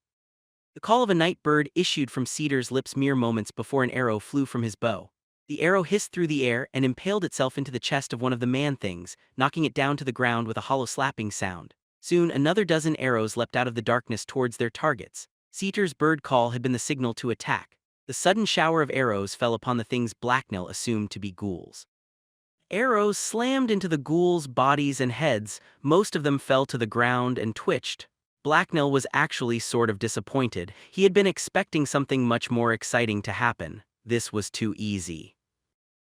The call of a night bird issued from Cedar's lips mere moments before an arrow flew from his bow. The arrow hissed through the air and impaled itself into the chest of one of the man-things, knocking it down to the ground with a hollow slapping sound. Soon another dozen arrows leapt out of the darkness towards their targets. Cedar's bird call had been the signal to attack. The sudden shower of arrows fell upon the things Blacknell assumed to be ghouls. Arrows slammed into the ghouls' bodies and heads. Most of them fell to the ground and twitched. Blacknell was actually sort of disappointed. He had been expecting something much more exciting to happen. This was too easy.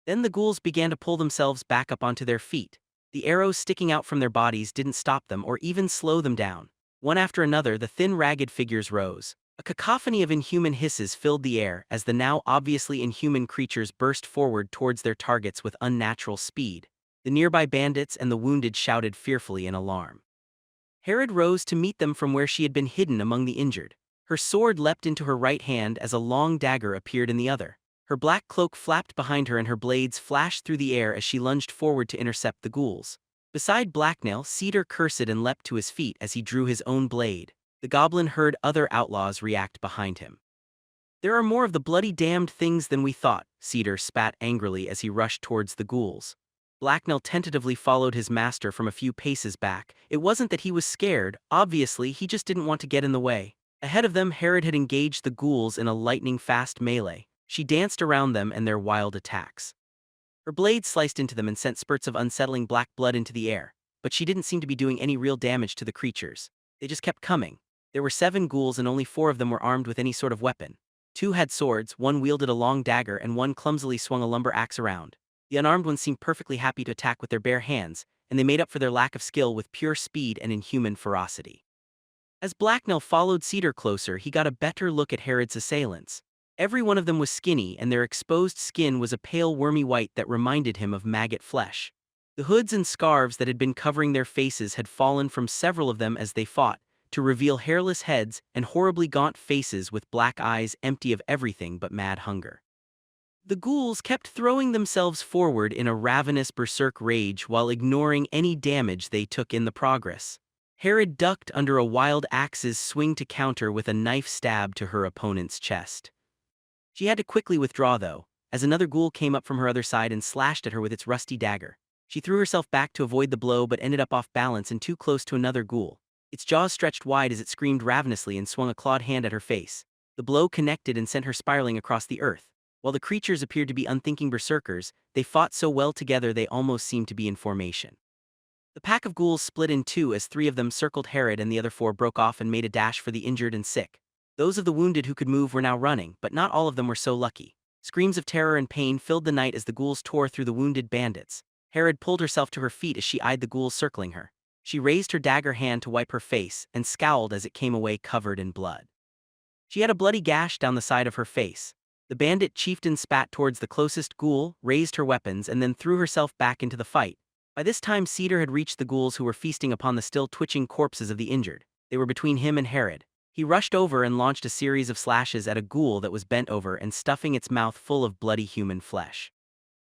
Then the ghouls began to pull themselves back up onto their feet. The arrows sticking out from their bodies didn't stop them or even slow them down. One after another, the thin, ragged figures rose. A cacophony of inhuman hisses filled the air as the now obviously inhuman creatures burst forward towards their targets with unnatural speed. The nearby bandits and the wounded shouted fearfully in alarm. Herod rose to meet them from where she had been hidden among the injured. Her sword leapt into her right hand as a long dagger appeared in the other. Her black cloak flapped behind her and her blades flashed through the air as she lunged forward to intercept the ghouls. Beside Blacknell, Cedar cursed and leapt to his feet as he drew his own blade. The goblin heard other outlaws react behind him. "There are more of the bloody damned things than we thought," Cedar spat angrily as he rushed towards the ghouls. Blacknell tentatively followed his master from a few paces back. It wasn't that he was scared, obviously he just didn't want to get in the way. Ahead of them, Herod had engaged the ghouls in a lightning-fast melee. She danced around them and their wild attacks. Her blade sliced into them and sent spurts of unsettling black blood into the air, but she didn't seem to be doing any real damage to the creatures. They just kept coming. There were 7 ghouls and only 4 of them were armed with any sort of weapon. 2 had swords, 1 wielded a long dagger and 1 clumsily swung a lumber axe around. The unarmed ones seemed perfectly happy to attack with their bare hands, and they made up for their lack of skill with pure speed and inhuman ferocity. As Blacknell followed Cedar closer, he got a better look at Herod's assailants. Every one of them was skinny, and their exposed skin was a pale wormy white that reminded him of maggot flesh. The hoods and scarves that had been covering their faces had fallen from several of them as they fought, to reveal hairless heads and horribly gaunt faces with black eyes empty of everything but mad hunger. The ghouls kept throwing themselves forward in a ravenous berserk rage while ignoring any damage they took in the progress. Herod ducked under a wild axe's swing to counter with a knife stab to her opponent's chest. She had to quickly withdraw though, as another ghoul came up from her other side and slashed at her with its rusty dagger. She threw herself back to avoid the blow but ended up off balance and too close to another ghoul. Its jaws stretched wide as it screamed ravenously and swung a clawed hand at her face. The blow connected and sent her spiraling across the earth. While the creatures appeared to be unthinking berserkers, they fought so well together they almost seemed to be in formation. The pack of ghouls split in two as three of them circled Herod and the other four broke off and made a dash for the injured and sick. Those of the wounded who could move were now running, but not all of them were so lucky. Screams of terror and pain filled the night as the ghouls tore through the wounded bandits. Herod pulled herself to her feet as she eyed the ghouls circling her. She raised her dagger hand to wipe her face and scowled as it came away covered in blood. She had a bloody gash down the side of her face. The bandit chieftain spat towards the closest ghoul, raised her weapons, and then threw herself back into the fight. By this time Cedar had reached the ghouls who were feasting upon the still twitching corpses of the injured. They were between him and Herod. He rushed over and launched a series of slashes at a ghoul that was bent over and stuffing its mouth full of bloody human flesh.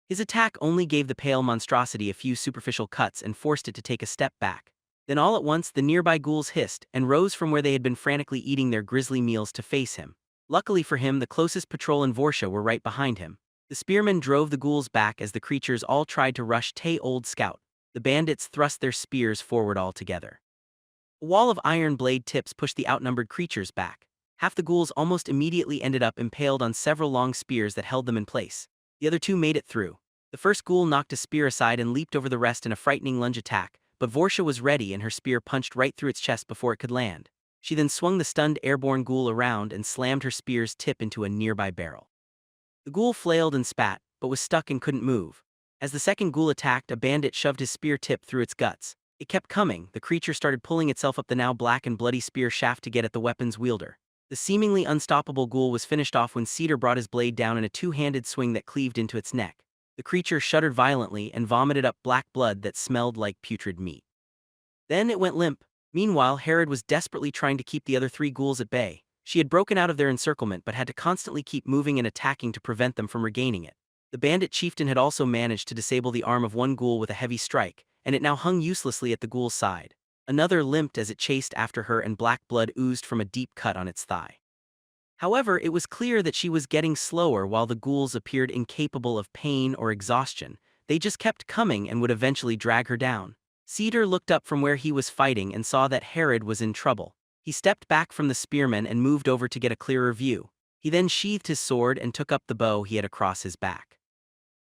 His attack only gave the pale monstrosity a few superficial cuts and forced it to take a step back. Then all at once the nearby ghouls hissed and rose from where they had been frantically eating their grisly meals to face him. Luckily for him, the closest patrol and Vorsha were right behind him. The spearmen drove the ghouls back as the creatures all tried to rush Tay Old Scout. The bandits thrust their spears forward altogether. A wall of iron blade tips pushed the outnumbered creatures back. Half the ghouls almost immediately ended up impaled on several long spears that held them in place. The other two made it through. The first ghoul knocked a spear aside and leaped over the rest in a frightening lunge attack, but Vorsha was ready and her spear punched right through its chest before it could land. She then swung the stunned airborne ghoul around and slammed her spear's tip into a nearby barrel. The ghoul flailed and spat, but was stuck and couldn't move. As the second ghoul attacked, a bandit shoved his spear tip through its guts. It kept coming. The creature started pulling itself up the now black and bloody spear shaft to get at the weapon's wielder. The seemingly unstoppable ghoul was finished off when Cedar brought his blade down in a two-handed swing that cleaved into its neck. The creature shuddered violently and vomited up black blood that smelled like putrid meat. Then it went limp. Meanwhile, Herod was desperately trying to keep the other three ghouls at bay. She had broken out of their encirclement but had to constantly keep moving and attacking to prevent them from regaining it. The bandit chieftain had also managed to disable the arm of one ghoul with a heavy strike, and it now hung uselessly at the ghoul's side. Another limped as it chased after her and black blood oozed from a deep cut on its thigh. However, it was clear that she was getting slower while the ghouls appeared incapable of pain or exhaustion. They just kept coming and would eventually drag her down. Cedar looked up from where he was fighting and saw that Herod was in trouble. He stepped back from the spearmen and moved over to get a clearer view. He then sheathed his sword and took up the bow he had across his back.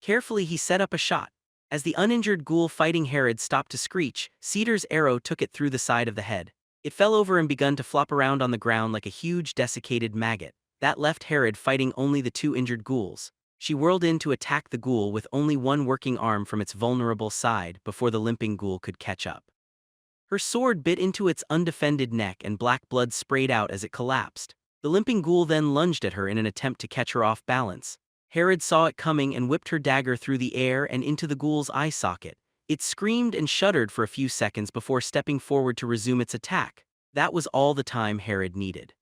Carefully he set up a shot. As the uninjured ghoul fighting Herod stopped to screech, Cedar's arrow took it through the side of the head. It fell over and began to flop around on the ground like a huge desiccated maggot. That left Herod fighting only the two injured ghouls. She whirled in to attack the ghoul with only one working arm from its vulnerable side before the limping ghoul could catch up. Her sword bit into its undefended neck and black blood sprayed out as it collapsed. The limping ghoul then lunged at her in an attempt to catch her off balance. Herod saw it coming and whipped her dagger through the air and into the ghoul's eye socket. It screamed and shuddered for a few seconds before stepping forward to resume its attack. That was all the time Herod needed.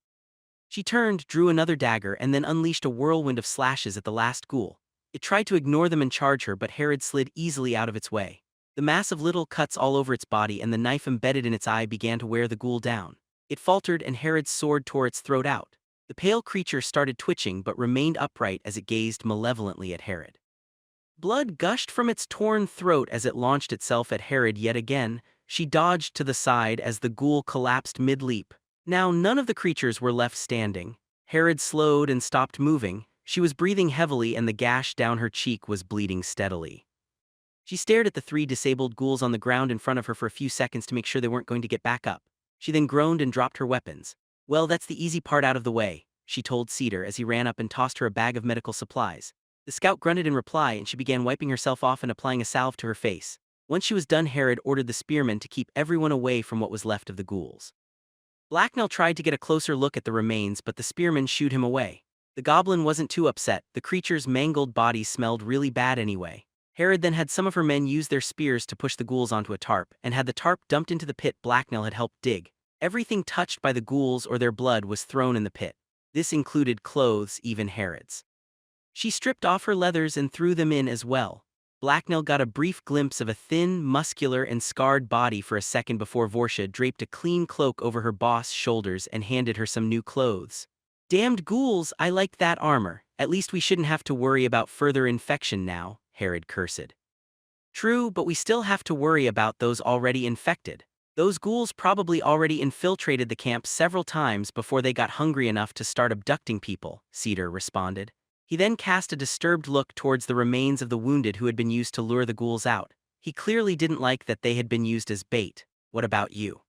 She turned, drew another dagger, and then unleashed a whirlwind of slashes at the last ghoul. It tried to ignore them and charge her, but Herod slid easily out of its way. The massive little cuts all over its body and the knife embedded in its eye began to wear the ghoul down. It faltered and Herod's sword tore its throat out. The pale creature started twitching but remained upright as it gazed malevolently at Herod. Blood gushed from its torn throat as it launched itself at Herod yet again. She dodged to the side as the ghoul collapsed mid-leap. Now none of the creatures were left standing. Herod slowed and stopped moving. She was breathing heavily and the gash down her cheek was bleeding steadily. She stared at the three disabled ghouls on the ground in front of her for a few seconds to make sure they weren't going to get back up. She then groaned and dropped her weapons. "Well, that's the easy part out of the way," she told Cedar as he ran up and tossed her a bag of medical supplies. The scout grunted in reply and she began wiping herself off and applying a salve to her face. Once she was done, Herod ordered the spearmen to keep everyone away from what was left of the ghouls. Blacknell tried to get a closer look at the remains, but the spearmen shooed him away. The goblin wasn't too upset. The creature's mangled body smelled really bad anyway. Herod then had some of her men use their spears to push the ghouls onto a tarp, and had the tarp dumped into the pit Blacknell had helped dig. Everything touched by the ghouls or their blood was thrown in the pit. This included clothes, even Herod's. She stripped off her leathers and threw them in as well. Blacknell got a brief glimpse of a thin, muscular, and scarred body for a second before Vorsha draped a clean cloak over her boss's shoulders and handed her some new clothes. "Damned ghouls, I liked that armor. At least we shouldn't have to worry about further infection now," Herod cursed. True, but we still have to worry about those already infected. Those ghouls probably already infiltrated the camp several times before they got hungry enough to start abducting people, Cedar responded. He then cast a disturbed look towards the remains of the wounded who had been used to lure the ghouls out. He clearly didn't like that they had been used as bait. What about you?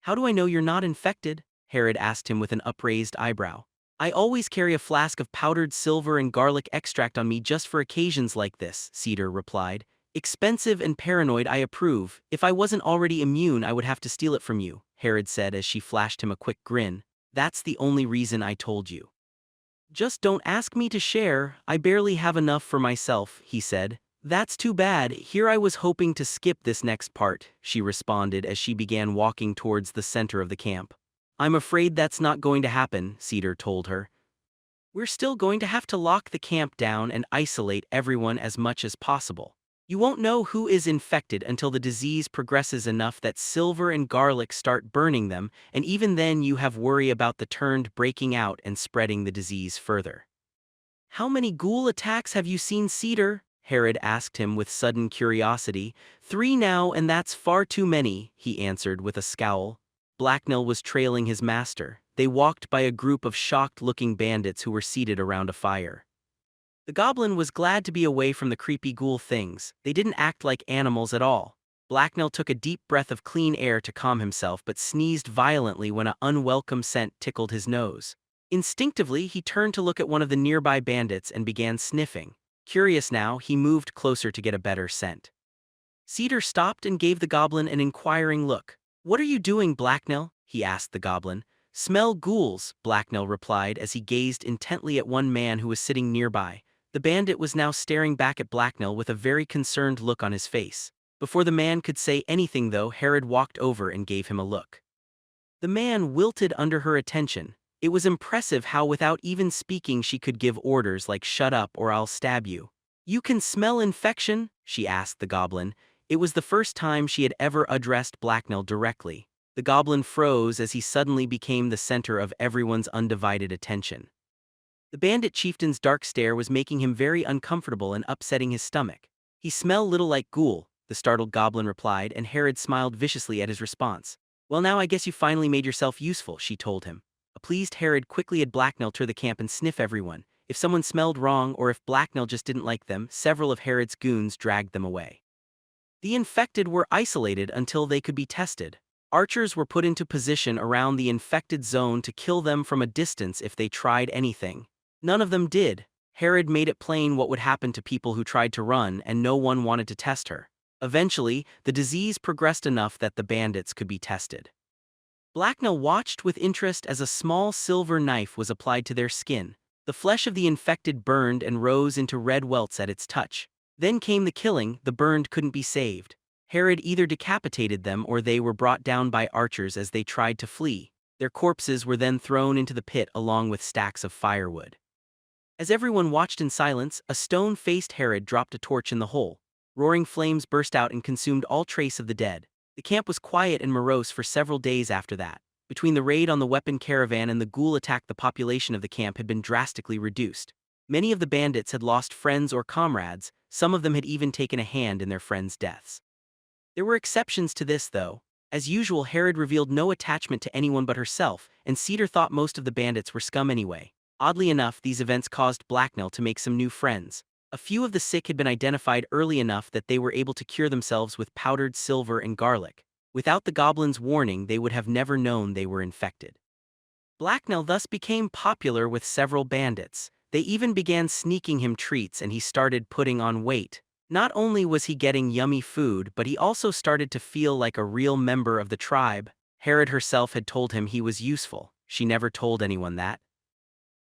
How do I know you're not infected? Herod asked him with an upraised eyebrow. I always carry a flask of powdered silver and garlic extract on me just for occasions like this, Cedar replied. Expensive and paranoid, I approve. If I wasn't already immune, I would have to steal it from you, Herod said as she flashed him a quick grin. That's the only reason I told you. Just don't ask me to share, I barely have enough for myself, he said. That's too bad, here I was hoping to skip this next part, she responded as she began walking towards the center of the camp. I'm afraid that's not going to happen, Cedar told her. We're still going to have to lock the camp down and isolate everyone as much as possible. You won't know who is infected until the disease progresses enough that silver and garlic start burning them, and even then you have worry about the turned breaking out and spreading the disease further. How many ghoul attacks have you seen, Cedar? Herod asked him with sudden curiosity. 3 now, and that's far too many, he answered with a scowl. Blacknell was trailing his master. They walked by a group of shocked-looking bandits who were seated around a fire. The goblin was glad to be away from the creepy ghoul things. They didn't act like animals at all. Blacknell took a deep breath of clean air to calm himself but sneezed violently when an unwelcome scent tickled his nose. Instinctively, he turned to look at one of the nearby bandits and began sniffing. Curious now, he moved closer to get a better scent. Cedar stopped and gave the goblin an inquiring look. What are you doing, Blacknell? He asked the goblin. Smell ghouls, Blacknell replied as he gazed intently at one man who was sitting nearby. The bandit was now staring back at Blacknell with a very concerned look on his face. Before the man could say anything though, Herod walked over and gave him a look. The man wilted under her attention. It was impressive how without even speaking she could give orders like shut up or I'll stab you. You can smell infection? She asked the goblin. It was the first time she had ever addressed Blacknell directly. The goblin froze as he suddenly became the center of everyone's undivided attention. The bandit chieftain's dark stare was making him very uncomfortable and upsetting his stomach. He smelled little like ghoul, the startled goblin replied, and Herod smiled viciously at his response. Well, now I guess you finally made yourself useful, she told him. A pleased Herod quickly had Blacknell tour the camp and sniff everyone. If someone smelled wrong or if Blacknell just didn't like them, several of Herod's goons dragged them away. The infected were isolated until they could be tested. Archers were put into position around the infected zone to kill them from a distance if they tried anything. None of them did. Herod made it plain what would happen to people who tried to run, and no one wanted to test her. Eventually, the disease progressed enough that the bandits could be tested. Blacknell watched with interest as a small silver knife was applied to their skin. The flesh of the infected burned and rose into red welts at its touch. Then came the killing. The burned couldn't be saved. Herod either decapitated them or they were brought down by archers as they tried to flee. Their corpses were then thrown into the pit along with stacks of firewood. As everyone watched in silence, a stone-faced Herod dropped a torch in the hole. Roaring flames burst out and consumed all trace of the dead. The camp was quiet and morose for several days after that. Between the raid on the weapon caravan and the ghoul attack, the population of the camp had been drastically reduced. Many of the bandits had lost friends or comrades, some of them had even taken a hand in their friends' deaths. There were exceptions to this, though. As usual, Herod revealed no attachment to anyone but herself, and Cedar thought most of the bandits were scum anyway. Oddly enough, these events caused Blacknell to make some new friends. A few of the sick had been identified early enough that they were able to cure themselves with powdered silver and garlic. Without the goblin's warning, they would have never known they were infected. Blacknell thus became popular with several bandits. They even began sneaking him treats and he started putting on weight. Not only was he getting yummy food, but he also started to feel like a real member of the tribe. Herod herself had told him he was useful. She never told anyone that.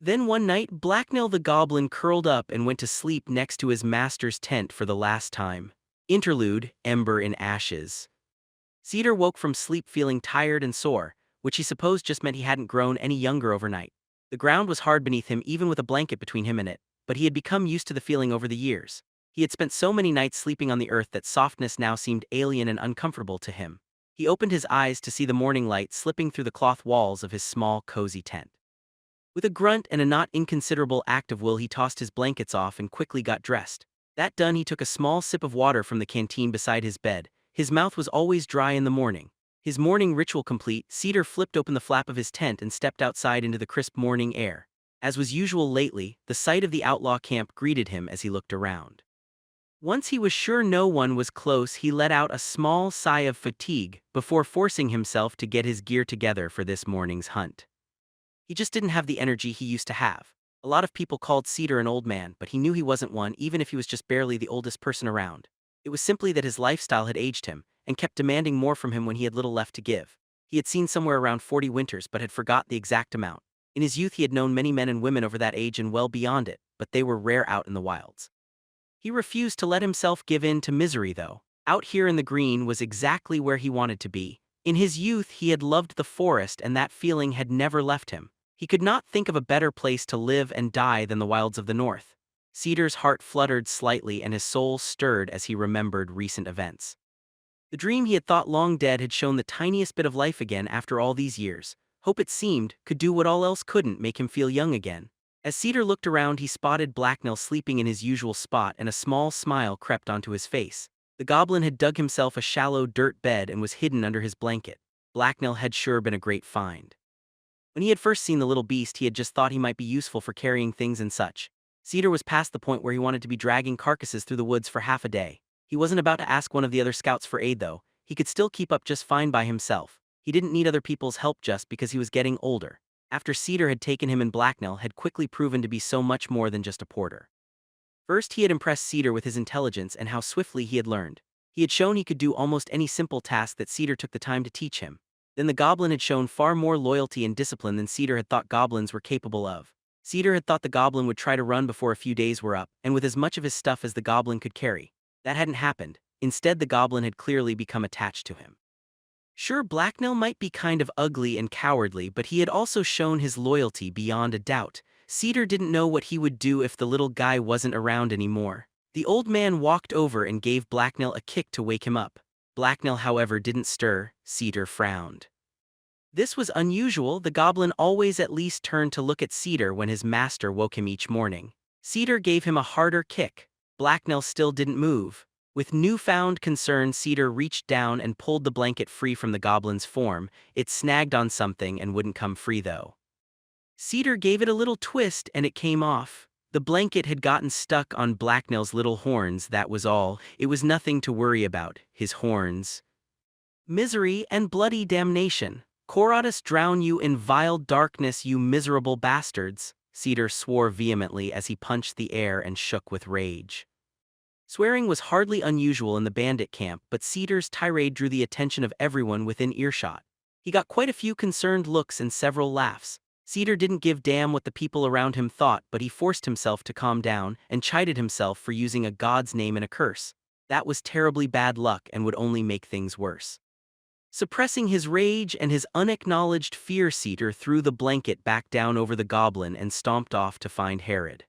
Then one night, Blacknell the goblin curled up and went to sleep next to his master's tent for the last time. Interlude, Ember in Ashes. Cedar woke from sleep feeling tired and sore, which he supposed just meant he hadn't grown any younger overnight. The ground was hard beneath him even with a blanket between him and it, but he had become used to the feeling over the years. He had spent so many nights sleeping on the earth that softness now seemed alien and uncomfortable to him. He opened his eyes to see the morning light slipping through the cloth walls of his small, cozy tent. With a grunt and a not inconsiderable act of will, he tossed his blankets off and quickly got dressed. That done, he took a small sip of water from the canteen beside his bed. His mouth was always dry in the morning. His morning ritual complete, Cedar flipped open the flap of his tent and stepped outside into the crisp morning air. As was usual lately, the sight of the outlaw camp greeted him as he looked around. Once he was sure no one was close, he let out a small sigh of fatigue before forcing himself to get his gear together for this morning's hunt. He just didn't have the energy he used to have. A lot of people called Cedar an old man, but he knew he wasn't one, even if he was just barely the oldest person around. It was simply that his lifestyle had aged him, and kept demanding more from him when he had little left to give. He had seen somewhere around 40 winters but had forgot the exact amount. In his youth he had known many men and women over that age and well beyond it, but they were rare out in the wilds. He refused to let himself give in to misery though. Out here in the green was exactly where he wanted to be. In his youth he had loved the forest and that feeling had never left him. He could not think of a better place to live and die than the wilds of the north. Cedar's heart fluttered slightly and his soul stirred as he remembered recent events. The dream he had thought long dead had shown the tiniest bit of life again after all these years. Hope, it seemed, could do what all else couldn't, make him feel young again. As Cedar looked around, he spotted Blacknell sleeping in his usual spot and a small smile crept onto his face. The goblin had dug himself a shallow dirt bed and was hidden under his blanket. Blacknell had sure been a great find. When he had first seen the little beast, he had just thought he might be useful for carrying things and such. Cedar was past the point where he wanted to be dragging carcasses through the woods for half a day. He wasn't about to ask one of the other scouts for aid though. He could still keep up just fine by himself. He didn't need other people's help just because he was getting older. After Cedar had taken him in, Blacknell had quickly proven to be so much more than just a porter. First, he had impressed Cedar with his intelligence and how swiftly he had learned. He had shown he could do almost any simple task that Cedar took the time to teach him. Then the goblin had shown far more loyalty and discipline than Cedar had thought goblins were capable of. Cedar had thought the goblin would try to run before a few days were up, and with as much of his stuff as the goblin could carry. That hadn't happened. Instead, the goblin had clearly become attached to him. Sure, Blacknell might be kind of ugly and cowardly, but he had also shown his loyalty beyond a doubt. Cedar didn't know what he would do if the little guy wasn't around anymore. The old man walked over and gave Blacknell a kick to wake him up. Blacknell, however, didn't stir. Cedar frowned. This was unusual. The goblin always at least turned to look at Cedar when his master woke him each morning. Cedar gave him a harder kick. Blacknell still didn't move. With newfound concern, Cedar reached down and pulled the blanket free from the goblin's form. It snagged on something and wouldn't come free though. Cedar gave it a little twist and it came off. The blanket had gotten stuck on Blacknell's little horns, that was all. It was nothing to worry about. His horns. Misery and bloody damnation. Coratus drown you in vile darkness, you miserable bastards, Cedar swore vehemently as he punched the air and shook with rage. Swearing was hardly unusual in the bandit camp, but Cedar's tirade drew the attention of everyone within earshot. He got quite a few concerned looks and several laughs. Cedar didn't give damn what the people around him thought, but he forced himself to calm down and chided himself for using a god's name in a curse. That was terribly bad luck and would only make things worse. Suppressing his rage and his unacknowledged fear, Cedar threw the blanket back down over the goblin and stomped off to find Herod.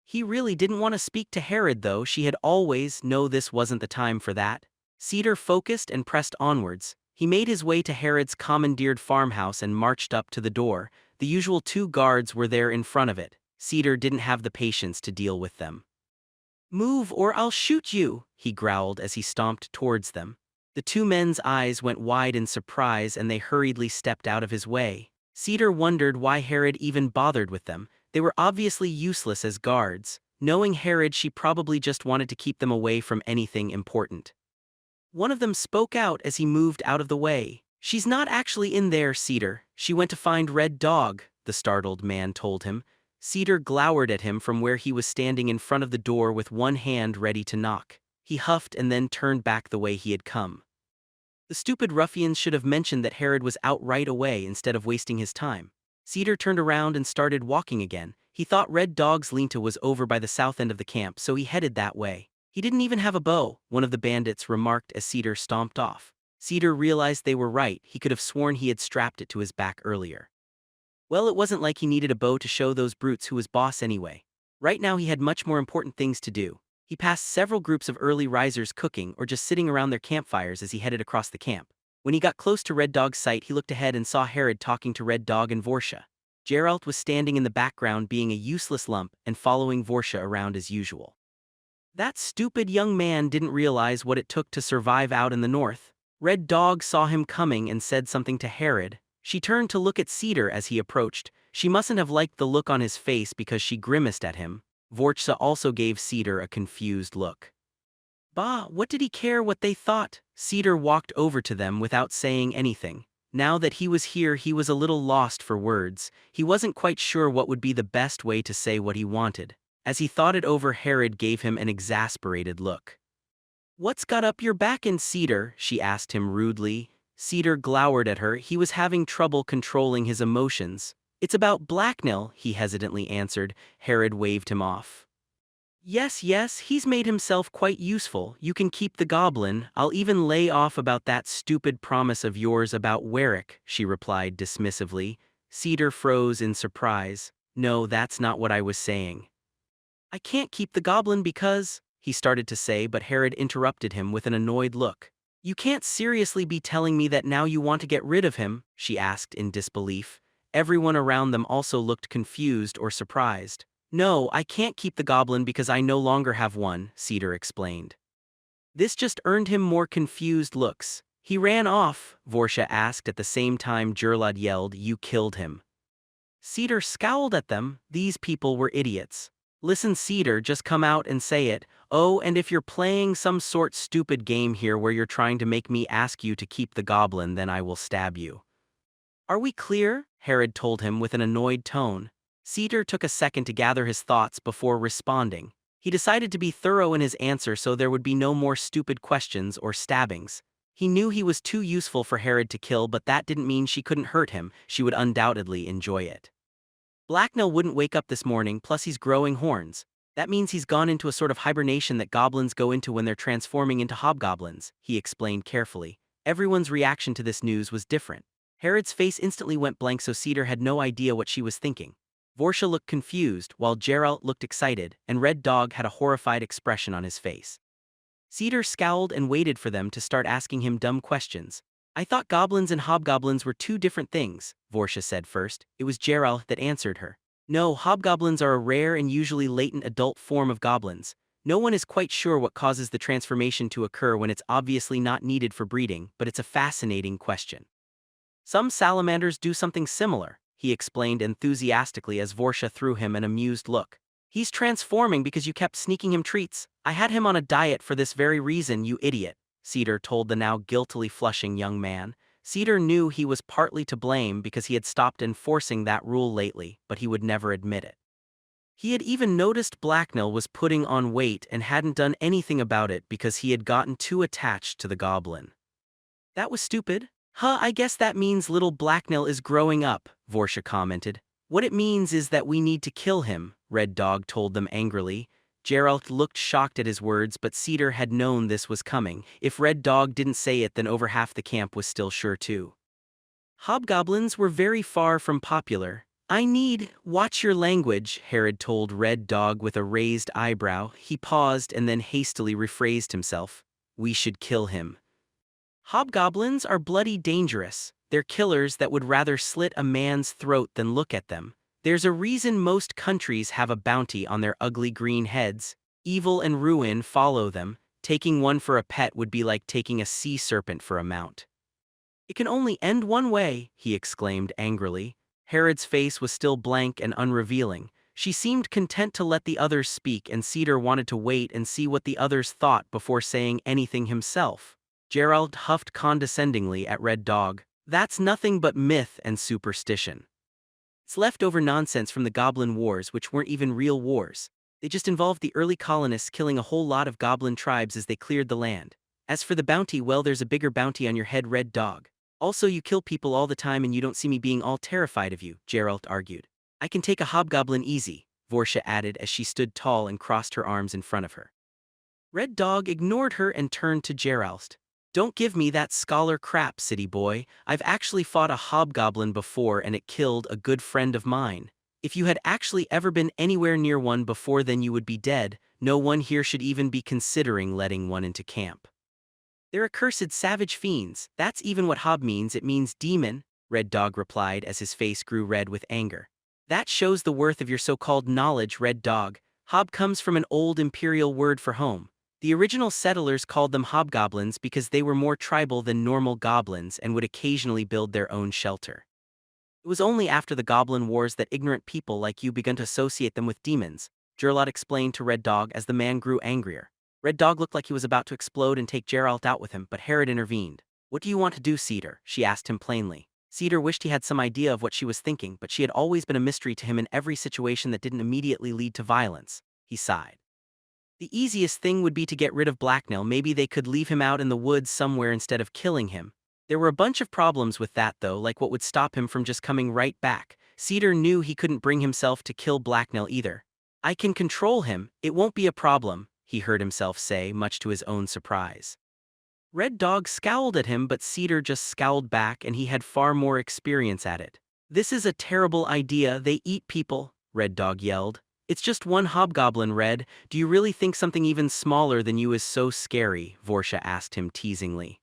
He really didn't want to speak to Herod though. She had always known this wasn't the time for that. Cedar focused and pressed onwards. He made his way to Herod's commandeered farmhouse and marched up to the door. The usual 2 guards were there in front of it. Cedar didn't have the patience to deal with them. "Move or I'll shoot you," he growled as he stomped towards them. The 2 men's eyes went wide in surprise and they hurriedly stepped out of his way. Cedar wondered why Herod even bothered with them. They were obviously useless as guards. Knowing Herod, she probably just wanted to keep them away from anything important. One of them spoke out as he moved out of the way. "She's not actually in there, Cedar. She went to find Red Dog," the startled man told him. Cedar glowered at him from where he was standing in front of the door with one hand ready to knock. He huffed and then turned back the way he had come. The stupid ruffians should have mentioned that Herod was out right away instead of wasting his time. Cedar turned around and started walking again. He thought Red Dog's Linta was over by the south end of the camp, so he headed that way. "He didn't even have a bow," one of the bandits remarked as Cedar stomped off. Cedar realized they were right. He could have sworn he had strapped it to his back earlier. Well, it wasn't like he needed a bow to show those brutes who was boss anyway. Right now he had much more important things to do. He passed several groups of early risers cooking or just sitting around their campfires as he headed across the camp. When he got close to Red Dog's site, he looked ahead and saw Herod talking to Red Dog and Vorsha. Geralt was standing in the background being a useless lump and following Vorsha around as usual. That stupid young man didn't realize what it took to survive out in the north. Red Dog saw him coming and said something to Herod. She turned to look at Cedar as he approached. She mustn't have liked the look on his face because she grimaced at him. Vorcha also gave Cedar a confused look. Bah, what did he care what they thought? Cedar walked over to them without saying anything. Now that he was here, he was a little lost for words. He wasn't quite sure what would be the best way to say what he wanted. As he thought it over, Herod gave him an exasperated look. "What's got up your back in Cedar?" she asked him rudely. Cedar glowered at her. He was having trouble controlling his emotions. "It's about Blacknell," he hesitantly answered. Herod waved him off. Yes, he's made himself quite useful. You can keep the goblin. I'll even lay off about that stupid promise of yours about Warwick," she replied dismissively. Cedar froze in surprise. "No, that's not what I was saying." "I can't keep the goblin because," he started to say, but Herod interrupted him with an annoyed look. "You can't seriously be telling me that now you want to get rid of him?" she asked in disbelief. Everyone around them also looked confused or surprised. "No, I can't keep the goblin because I no longer have one," Cedar explained. This just earned him more confused looks. "He ran off," Vorcha asked at the same time Gerlad yelled, "You killed him." Cedar scowled at them. These people were idiots. "Listen, Cedar, just come out and say it. Oh, and if you're playing some sort stupid game here where you're trying to make me ask you to keep the goblin, then I will stab you." "Are we clear?" Herod told him with an annoyed tone. Cedar took a second to gather his thoughts before responding. He decided to be thorough in his answer so there would be no more stupid questions or stabbings. He knew he was too useful for Herod to kill, but that didn't mean she couldn't hurt him. She would undoubtedly enjoy it. "Blacknell wouldn't wake up this morning, plus he's growing horns. That means he's gone into a sort of hibernation that goblins go into when they're transforming into hobgoblins," he explained carefully. Everyone's reaction to this news was different. Herod's face instantly went blank, so Cedar had no idea what she was thinking. Vorcha looked confused, while Geralt looked excited, and Red Dog had a horrified expression on his face. Cedar scowled and waited for them to start asking him dumb questions. "I thought goblins and hobgoblins were two different things," Vorcha said first. It was Geralt that answered her. "No, hobgoblins are a rare and usually latent adult form of goblins. No one is quite sure what causes the transformation to occur when it's obviously not needed for breeding, but it's a fascinating question. Some salamanders do something similar," he explained enthusiastically as Vorcha threw him an amused look. "He's transforming because you kept sneaking him treats. I had him on a diet for this very reason, you idiot," Cedar told the now guiltily flushing young man. Cedar knew he was partly to blame because he had stopped enforcing that rule lately, but he would never admit it. He had even noticed Blacknell was putting on weight and hadn't done anything about it because he had gotten too attached to the goblin. "That was stupid." I guess that means little Blacknell is growing up," Vorcha commented. "What it means is that we need to kill him," Red Dog told them angrily. Geralt looked shocked at his words, but Cedar had known this was coming. If Red Dog didn't say it, then over half the camp was still sure to. Hobgoblins were very far from popular. "Watch your language," Herod told Red Dog with a raised eyebrow. He paused and then hastily rephrased himself. "We should kill him." Hobgoblins are bloody dangerous. They're killers that would rather slit a man's throat than look at them. There's a reason most countries have a bounty on their ugly green heads. Evil and ruin follow them. Taking one for a pet would be like taking a sea serpent for a mount. "It can only end one way," he exclaimed angrily. Herod's face was still blank and unrevealing. She seemed content to let the others speak, and Cedar wanted to wait and see what the others thought before saying anything himself. Geralt huffed condescendingly at Red Dog. "That's nothing but myth and superstition. It's leftover nonsense from the Goblin Wars, which weren't even real wars. They just involved the early colonists killing a whole lot of goblin tribes as they cleared the land. As for the bounty, well, there's a bigger bounty on your head, Red Dog. Also, you kill people all the time and you don't see me being all terrified of you," Geralt argued. "I can take a hobgoblin easy," Vorcha added as she stood tall and crossed her arms in front of her. Red Dog ignored her and turned to Geralt. "Don't give me that scholar crap, city boy. I've actually fought a hobgoblin before and it killed a good friend of mine. If you had actually ever been anywhere near one before, then you would be dead. No one here should even be considering letting one into camp. They're accursed savage fiends. That's even what hob means. It means demon," Red Dog replied as his face grew red with anger. "That shows the worth of your so-called knowledge, Red Dog. Hob comes from an old imperial word for home. The original settlers called them hobgoblins because they were more tribal than normal goblins and would occasionally build their own shelter. It was only after the Goblin Wars that ignorant people like you began to associate them with demons, Geralt explained to Red Dog as the man grew angrier. Red Dog looked like he was about to explode and take Geralt out with him, but Herod intervened. "What do you want to do, Cedar?" she asked him plainly. Cedar wished he had some idea of what she was thinking, but she had always been a mystery to him in every situation that didn't immediately lead to violence. He sighed. The easiest thing would be to get rid of Blacknell. Maybe they could leave him out in the woods somewhere instead of killing him. There were a bunch of problems with that though, like what would stop him from just coming right back. Cedar knew he couldn't bring himself to kill Blacknell either. "I can control him, it won't be a problem," he heard himself say, much to his own surprise. Red Dog scowled at him, but Cedar just scowled back, and he had far more experience at it. "This is a terrible idea, they eat people," Red Dog yelled. "It's just one hobgoblin, Red. Do you really think something even smaller than you is so scary?" Vorsha asked him teasingly.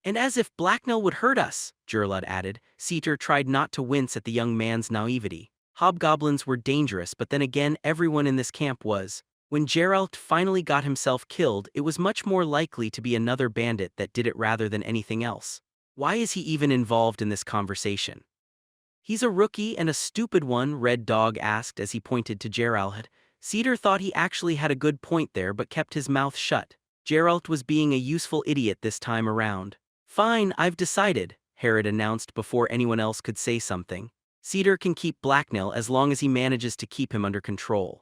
"And as if Blacknell would hurt us," Gerlud added. Cedar tried not to wince at the young man's naivety. Hobgoblins were dangerous, but then again everyone in this camp was. When Geralt finally got himself killed, it was much more likely to be another bandit that did it rather than anything else. Why is he even involved in this conversation? "He's a rookie and a stupid one," Red Dog asked as he pointed to Geralt. Cedar thought he actually had a good point there but kept his mouth shut. Geralt was being a useful idiot this time around. "Fine, I've decided," Herod announced before anyone else could say something. "Cedar can keep Blacknell as long as he manages to keep him under control.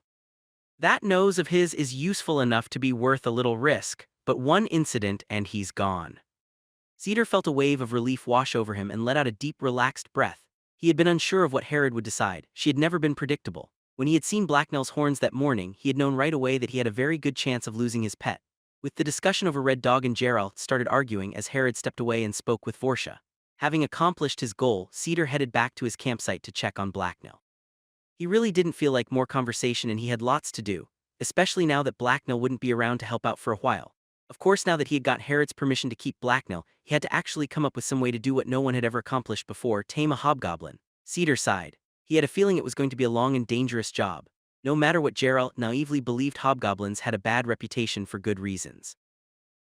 That nose of his is useful enough to be worth a little risk, but one incident and he's gone." Cedar felt a wave of relief wash over him and let out a deep, relaxed breath. He had been unsure of what Herod would decide. She had never been predictable. When he had seen Blacknell's horns that morning, he had known right away that he had a very good chance of losing his pet. With the discussion over Red Dog and Geralt started arguing as Herod stepped away and spoke with Vorsha. Having accomplished his goal, Cedar headed back to his campsite to check on Blacknell. He really didn't feel like more conversation, and he had lots to do, especially now that Blacknell wouldn't be around to help out for a while. Of course, now that he had got Herod's permission to keep Blacknell, he had to actually come up with some way to do what no one had ever accomplished before: tame a hobgoblin. Cedar sighed. He had a feeling it was going to be a long and dangerous job. No matter what, Geralt naively believed hobgoblins had a bad reputation for good reasons.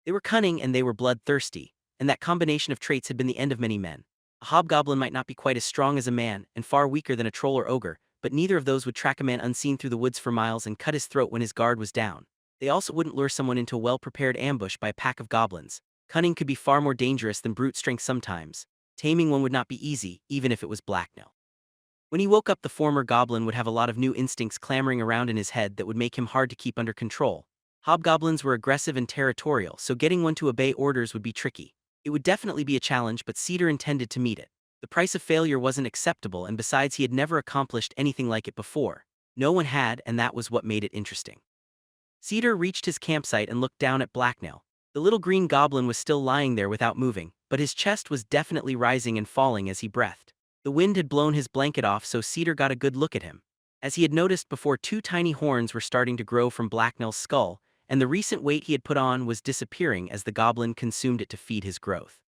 They were cunning and they were bloodthirsty, and that combination of traits had been the end of many men. A hobgoblin might not be quite as strong as a man, and far weaker than a troll or ogre, but neither of those would track a man unseen through the woods for miles and cut his throat when his guard was down. They also wouldn't lure someone into a well-prepared ambush by a pack of goblins. Cunning could be far more dangerous than brute strength sometimes. Taming one would not be easy, even if it was Blacknell. When he woke up, the former goblin would have a lot of new instincts clamoring around in his head that would make him hard to keep under control. Hobgoblins were aggressive and territorial, so getting one to obey orders would be tricky. It would definitely be a challenge, but Cedar intended to meet it. The price of failure wasn't acceptable, and besides, he had never accomplished anything like it before. No one had, and that was what made it interesting. Cedar reached his campsite and looked down at Blacknell. The little green goblin was still lying there without moving, but his chest was definitely rising and falling as he breathed. The wind had blown his blanket off, so Cedar got a good look at him. As he had noticed before, two tiny horns were starting to grow from Blacknell's skull, and the recent weight he had put on was disappearing as the goblin consumed it to feed his growth.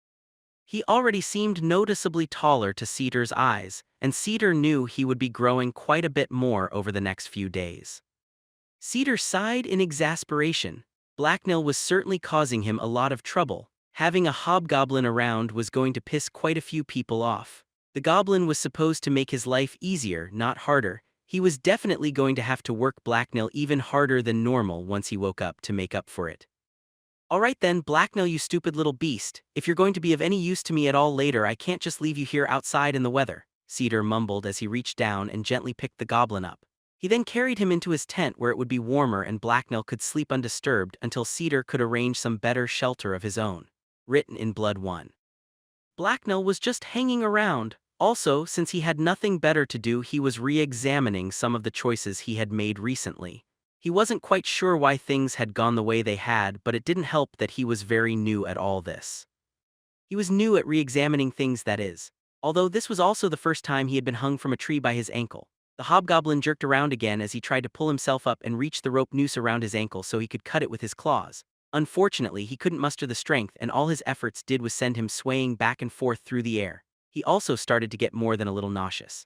He already seemed noticeably taller to Cedar's eyes, and Cedar knew he would be growing quite a bit more over the next few days. Cedar sighed in exasperation. Blacknell was certainly causing him a lot of trouble. Having a hobgoblin around was going to piss quite a few people off. The goblin was supposed to make his life easier, not harder. He was definitely going to have to work Blacknell even harder than normal once he woke up to make up for it. "All right then, Blacknell, you stupid little beast. If you're going to be of any use to me at all later, I can't just leave you here outside in the weather," Cedar mumbled as he reached down and gently picked the goblin up. He then carried him into his tent where it would be warmer and Blacknell could sleep undisturbed until Cedar could arrange some better shelter of his own. Written in Blood 1. Blacknell was just hanging around. Also, since he had nothing better to do, he was re-examining some of the choices he had made recently. He wasn't quite sure why things had gone the way they had, but it didn't help that he was very new at all this. He was new at re-examining things, that is. Although this was also the first time he had been hung from a tree by his ankle. The hobgoblin jerked around again as he tried to pull himself up and reach the rope noose around his ankle so he could cut it with his claws. Unfortunately, he couldn't muster the strength, and all his efforts did was send him swaying back and forth through the air. He also started to get more than a little nauseous.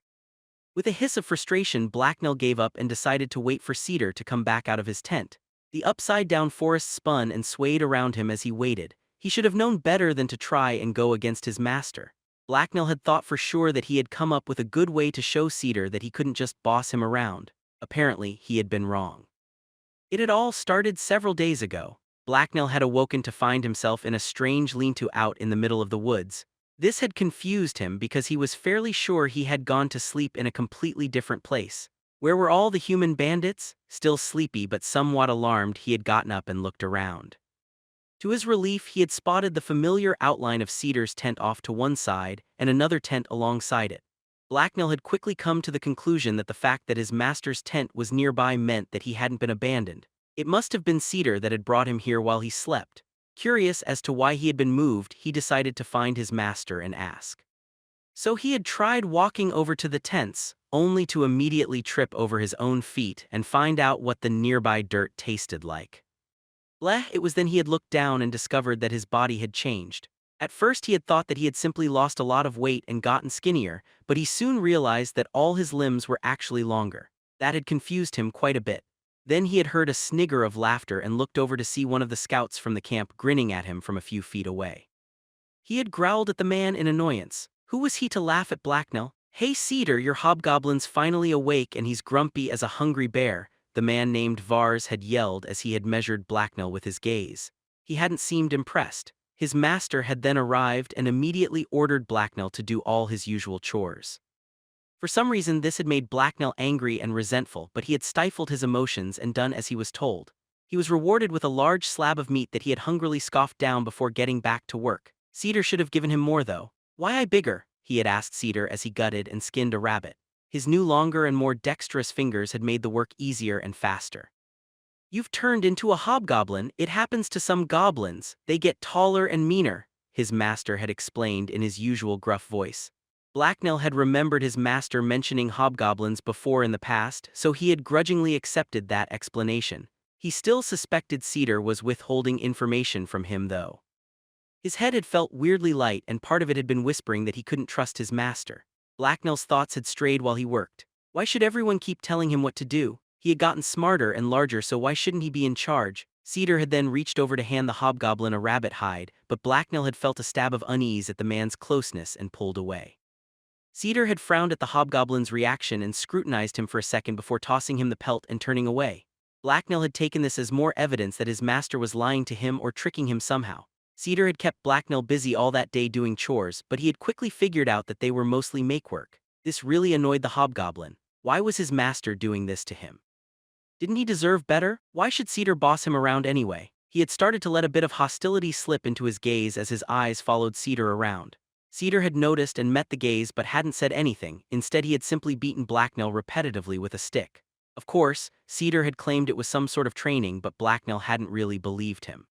With a hiss of frustration, Blacknell gave up and decided to wait for Cedar to come back out of his tent. The upside-down forest spun and swayed around him as he waited. He should have known better than to try and go against his master. Blacknell had thought for sure that he had come up with a good way to show Cedar that he couldn't just boss him around. Apparently, he had been wrong. It had all started several days ago. Blacknell had awoken to find himself in a strange lean-to out in the middle of the woods. This had confused him because he was fairly sure he had gone to sleep in a completely different place. Where were all the human bandits? Still sleepy but somewhat alarmed, he had gotten up and looked around. To his relief, he had spotted the familiar outline of Cedar's tent off to one side and another tent alongside it. Blacknell had quickly come to the conclusion that the fact that his master's tent was nearby meant that he hadn't been abandoned. It must have been Cedar that had brought him here while he slept. Curious as to why he had been moved, he decided to find his master and ask. So he had tried walking over to the tents, only to immediately trip over his own feet and find out what the nearby dirt tasted like. Bleh, it was then he had looked down and discovered that his body had changed. At first he had thought that he had simply lost a lot of weight and gotten skinnier, but he soon realized that all his limbs were actually longer. That had confused him quite a bit. Then he had heard a snigger of laughter and looked over to see one of the scouts from the camp grinning at him from a few feet away. He had growled at the man in annoyance. Who was he to laugh at Blacknell? "Hey Cedar, your hobgoblin's finally awake and he's grumpy as a hungry bear," the man named Vars had yelled as he had measured Blacknell with his gaze. He hadn't seemed impressed. His master had then arrived and immediately ordered Blacknell to do all his usual chores. For some reason this had made Blacknell angry and resentful, but he had stifled his emotions and done as he was told. He was rewarded with a large slab of meat that he had hungrily scoffed down before getting back to work. Cedar should have given him more though. "Why I bigger?" he had asked Cedar as he gutted and skinned a rabbit. His new longer and more dexterous fingers had made the work easier and faster. "You've turned into a hobgoblin. It happens to some goblins. They get taller and meaner," his master had explained in his usual gruff voice. Blacknell had remembered his master mentioning hobgoblins before in the past, so he had grudgingly accepted that explanation. He still suspected Cedar was withholding information from him though. His head had felt weirdly light and part of it had been whispering that he couldn't trust his master. Blacknell's thoughts had strayed while he worked. Why should everyone keep telling him what to do? He had gotten smarter and larger, so why shouldn't he be in charge? Cedar had then reached over to hand the hobgoblin a rabbit hide, but Blacknell had felt a stab of unease at the man's closeness and pulled away. Cedar had frowned at the hobgoblin's reaction and scrutinized him for a second before tossing him the pelt and turning away. Blacknell had taken this as more evidence that his master was lying to him or tricking him somehow. Cedar had kept Blacknell busy all that day doing chores, but he had quickly figured out that they were mostly makework. This really annoyed the hobgoblin. Why was his master doing this to him? Didn't he deserve better? Why should Cedar boss him around anyway? He had started to let a bit of hostility slip into his gaze as his eyes followed Cedar around. Cedar had noticed and met the gaze but hadn't said anything. Instead, he had simply beaten Blacknell repetitively with a stick. Of course, Cedar had claimed it was some sort of training, but Blacknell hadn't really believed him.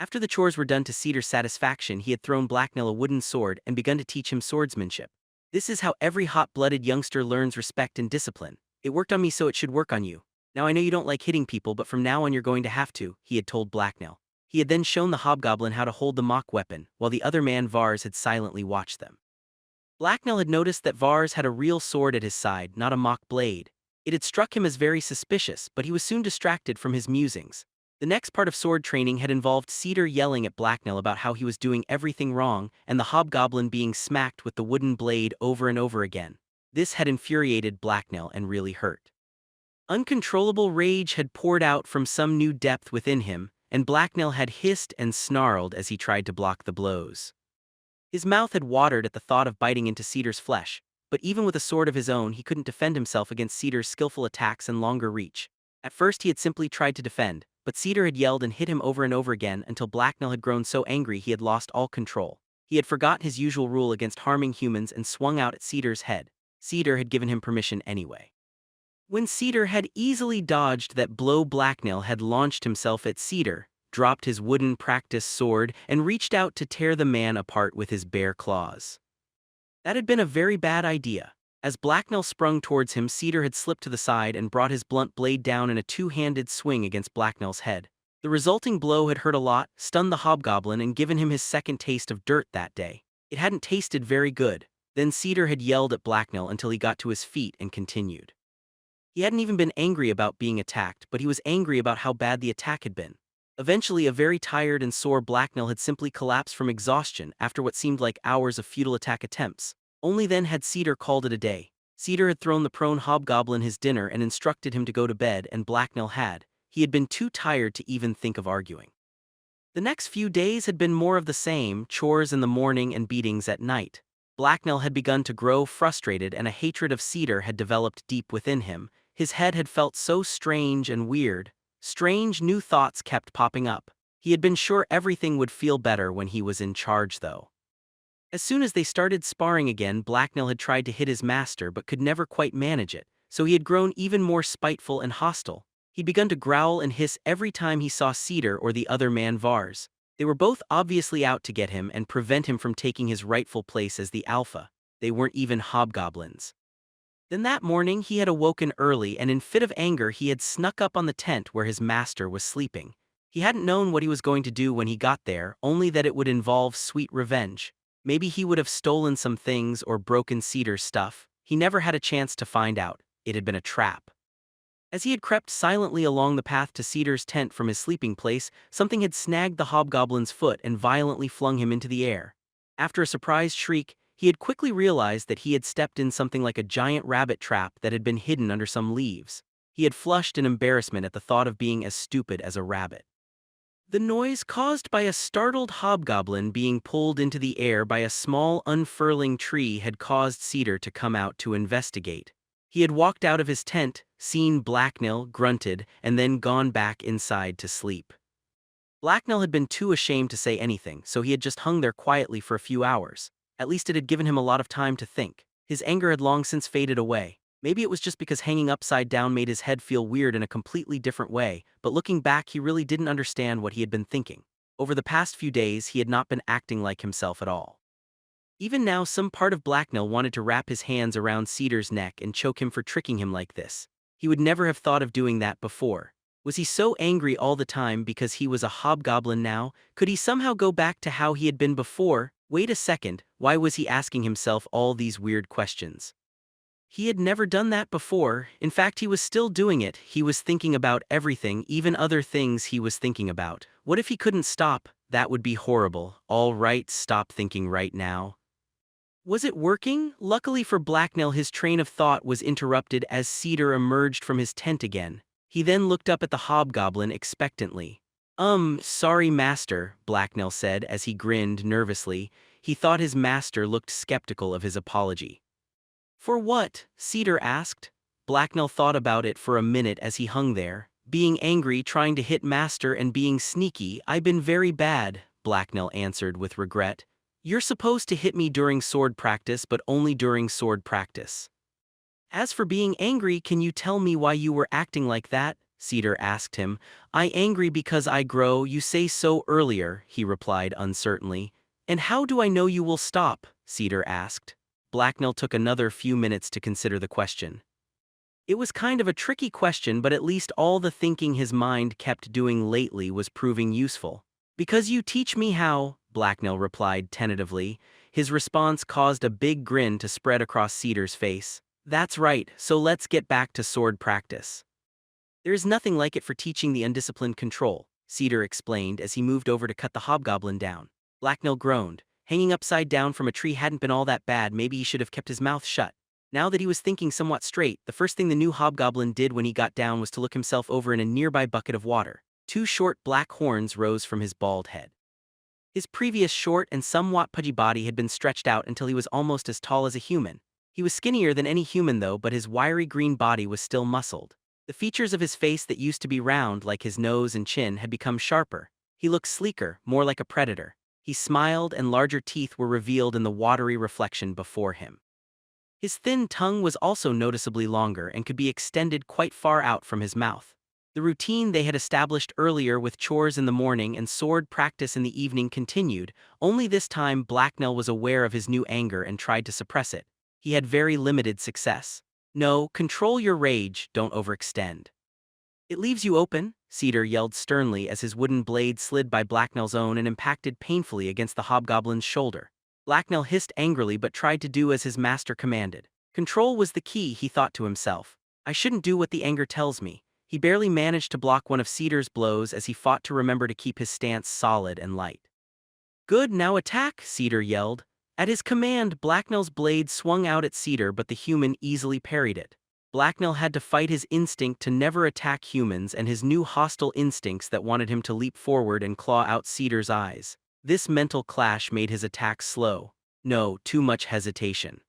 After the chores were done to Cedar's satisfaction, he had thrown Blacknell a wooden sword and begun to teach him swordsmanship. "This is how every hot-blooded youngster learns respect and discipline. It worked on me, so it should work on you. Now I know you don't like hitting people, but from now on you're going to have to," he had told Blacknell. He had then shown the hobgoblin how to hold the mock weapon, while the other man Vars had silently watched them. Blacknell had noticed that Vars had a real sword at his side, not a mock blade. It had struck him as very suspicious, but he was soon distracted from his musings. The next part of sword training had involved Cedar yelling at Blacknell about how he was doing everything wrong, and the hobgoblin being smacked with the wooden blade over and over again. This had infuriated Blacknell and really hurt. Uncontrollable rage had poured out from some new depth within him, and Blacknell had hissed and snarled as he tried to block the blows. His mouth had watered at the thought of biting into Cedar's flesh, but even with a sword of his own he couldn't defend himself against Cedar's skillful attacks and longer reach. At first he had simply tried to defend, but Cedar had yelled and hit him over and over again until Blacknell had grown so angry he had lost all control. He had forgotten his usual rule against harming humans and swung out at Cedar's head. Cedar had given him permission anyway. When Cedar had easily dodged that blow, Blacknell had launched himself at Cedar, dropped his wooden practice sword, and reached out to tear the man apart with his bare claws. That had been a very bad idea. As Blacknell sprung towards him, Cedar had slipped to the side and brought his blunt blade down in a two-handed swing against Blacknell's head. The resulting blow had hurt a lot, stunned the hobgoblin, and given him his second taste of dirt that day. It hadn't tasted very good. Then Cedar had yelled at Blacknell until he got to his feet and continued. He hadn't even been angry about being attacked, but he was angry about how bad the attack had been. Eventually, a very tired and sore Blacknell had simply collapsed from exhaustion after what seemed like hours of futile attack attempts. Only then had Cedar called it a day. Cedar had thrown the prone hobgoblin his dinner and instructed him to go to bed, and Blacknell had. He had been too tired to even think of arguing. The next few days had been more of the same, chores in the morning and beatings at night. Blacknell had begun to grow frustrated, and a hatred of Cedar had developed deep within him. His head had felt so strange and weird. Strange new thoughts kept popping up. He had been sure everything would feel better when he was in charge, though. As soon as they started sparring again, Blacknell had tried to hit his master but could never quite manage it, so he had grown even more spiteful and hostile. He'd begun to growl and hiss every time he saw Cedar or the other man Vars. They were both obviously out to get him and prevent him from taking his rightful place as the alpha. They weren't even hobgoblins. Then that morning he had awoken early, and in fit of anger he had snuck up on the tent where his master was sleeping. He hadn't known what he was going to do when he got there, only that it would involve sweet revenge. Maybe he would have stolen some things or broken Cedar's stuff. He never had a chance to find out. It had been a trap. As he had crept silently along the path to Cedar's tent from his sleeping place, something had snagged the hobgoblin's foot and violently flung him into the air. After a surprised shriek, he had quickly realized that he had stepped in something like a giant rabbit trap that had been hidden under some leaves. He had flushed in embarrassment at the thought of being as stupid as a rabbit. The noise caused by a startled hobgoblin being pulled into the air by a small unfurling tree had caused Cedar to come out to investigate. He had walked out of his tent, seen Blacknell, grunted, and then gone back inside to sleep. Blacknell had been too ashamed to say anything, so he had just hung there quietly for a few hours. At least it had given him a lot of time to think. His anger had long since faded away. Maybe it was just because hanging upside down made his head feel weird in a completely different way, but looking back he really didn't understand what he had been thinking. Over the past few days he had not been acting like himself at all. Even now some part of Blacknell wanted to wrap his hands around Cedar's neck and choke him for tricking him like this. He would never have thought of doing that before. Was he so angry all the time because he was a hobgoblin now? Could he somehow go back to how he had been before? Wait a second, why was he asking himself all these weird questions? He had never done that before. In fact, he was still doing it. He was thinking about everything, even other things he was thinking about. What if he couldn't stop? That would be horrible. All right, stop thinking right now. Was it working? Luckily for Blacknell, his train of thought was interrupted as Cedar emerged from his tent again. He then looked up at the hobgoblin expectantly. Sorry master, Blacknell said as he grinned nervously. He thought his master looked skeptical of his apology. For what? Cedar asked. Blacknell thought about it for a minute as he hung there. Being angry, trying to hit master, and being sneaky. I've been very bad, Blacknell answered with regret. You're supposed to hit me during sword practice, but only during sword practice. As for being angry, can you tell me why you were acting like that? Cedar asked him. I angry because I grow, you say so earlier, he replied uncertainly. And how do I know you will stop? Cedar asked. Blacknell took another few minutes to consider the question. It was kind of a tricky question, but at least all the thinking his mind kept doing lately was proving useful. Because you teach me how, Blacknell replied tentatively. His response caused a big grin to spread across Cedar's face. That's right, so let's get back to sword practice. There is nothing like it for teaching the undisciplined control, Cedar explained as he moved over to cut the hobgoblin down. Blacknell groaned. Hanging upside down from a tree hadn't been all that bad. Maybe he should have kept his mouth shut. Now that he was thinking somewhat straight, the first thing the new hobgoblin did when he got down was to look himself over in a nearby bucket of water. Two short black horns rose from his bald head. His previous short and somewhat pudgy body had been stretched out until he was almost as tall as a human. He was skinnier than any human though, but his wiry green body was still muscled. The features of his face that used to be round like his nose and chin had become sharper. He looked sleeker, more like a predator. He smiled and larger teeth were revealed in the watery reflection before him. His thin tongue was also noticeably longer and could be extended quite far out from his mouth. The routine they had established earlier with chores in the morning and sword practice in the evening continued, only this time Blacknell was aware of his new anger and tried to suppress it. He had very limited success. No, control your rage, don't overextend. It leaves you open, Cedar yelled sternly as his wooden blade slid by Blacknell's own and impacted painfully against the hobgoblin's shoulder. Blacknell hissed angrily but tried to do as his master commanded. Control was the key, he thought to himself. I shouldn't do what the anger tells me. He barely managed to block one of Cedar's blows as he fought to remember to keep his stance solid and light. Good, now attack, Cedar yelled. At his command, Blacknell's blade swung out at Cedar, but the human easily parried it. Blacknell had to fight his instinct to never attack humans and his new hostile instincts that wanted him to leap forward and claw out Cedar's eyes. This mental clash made his attack slow. No, too much hesitation.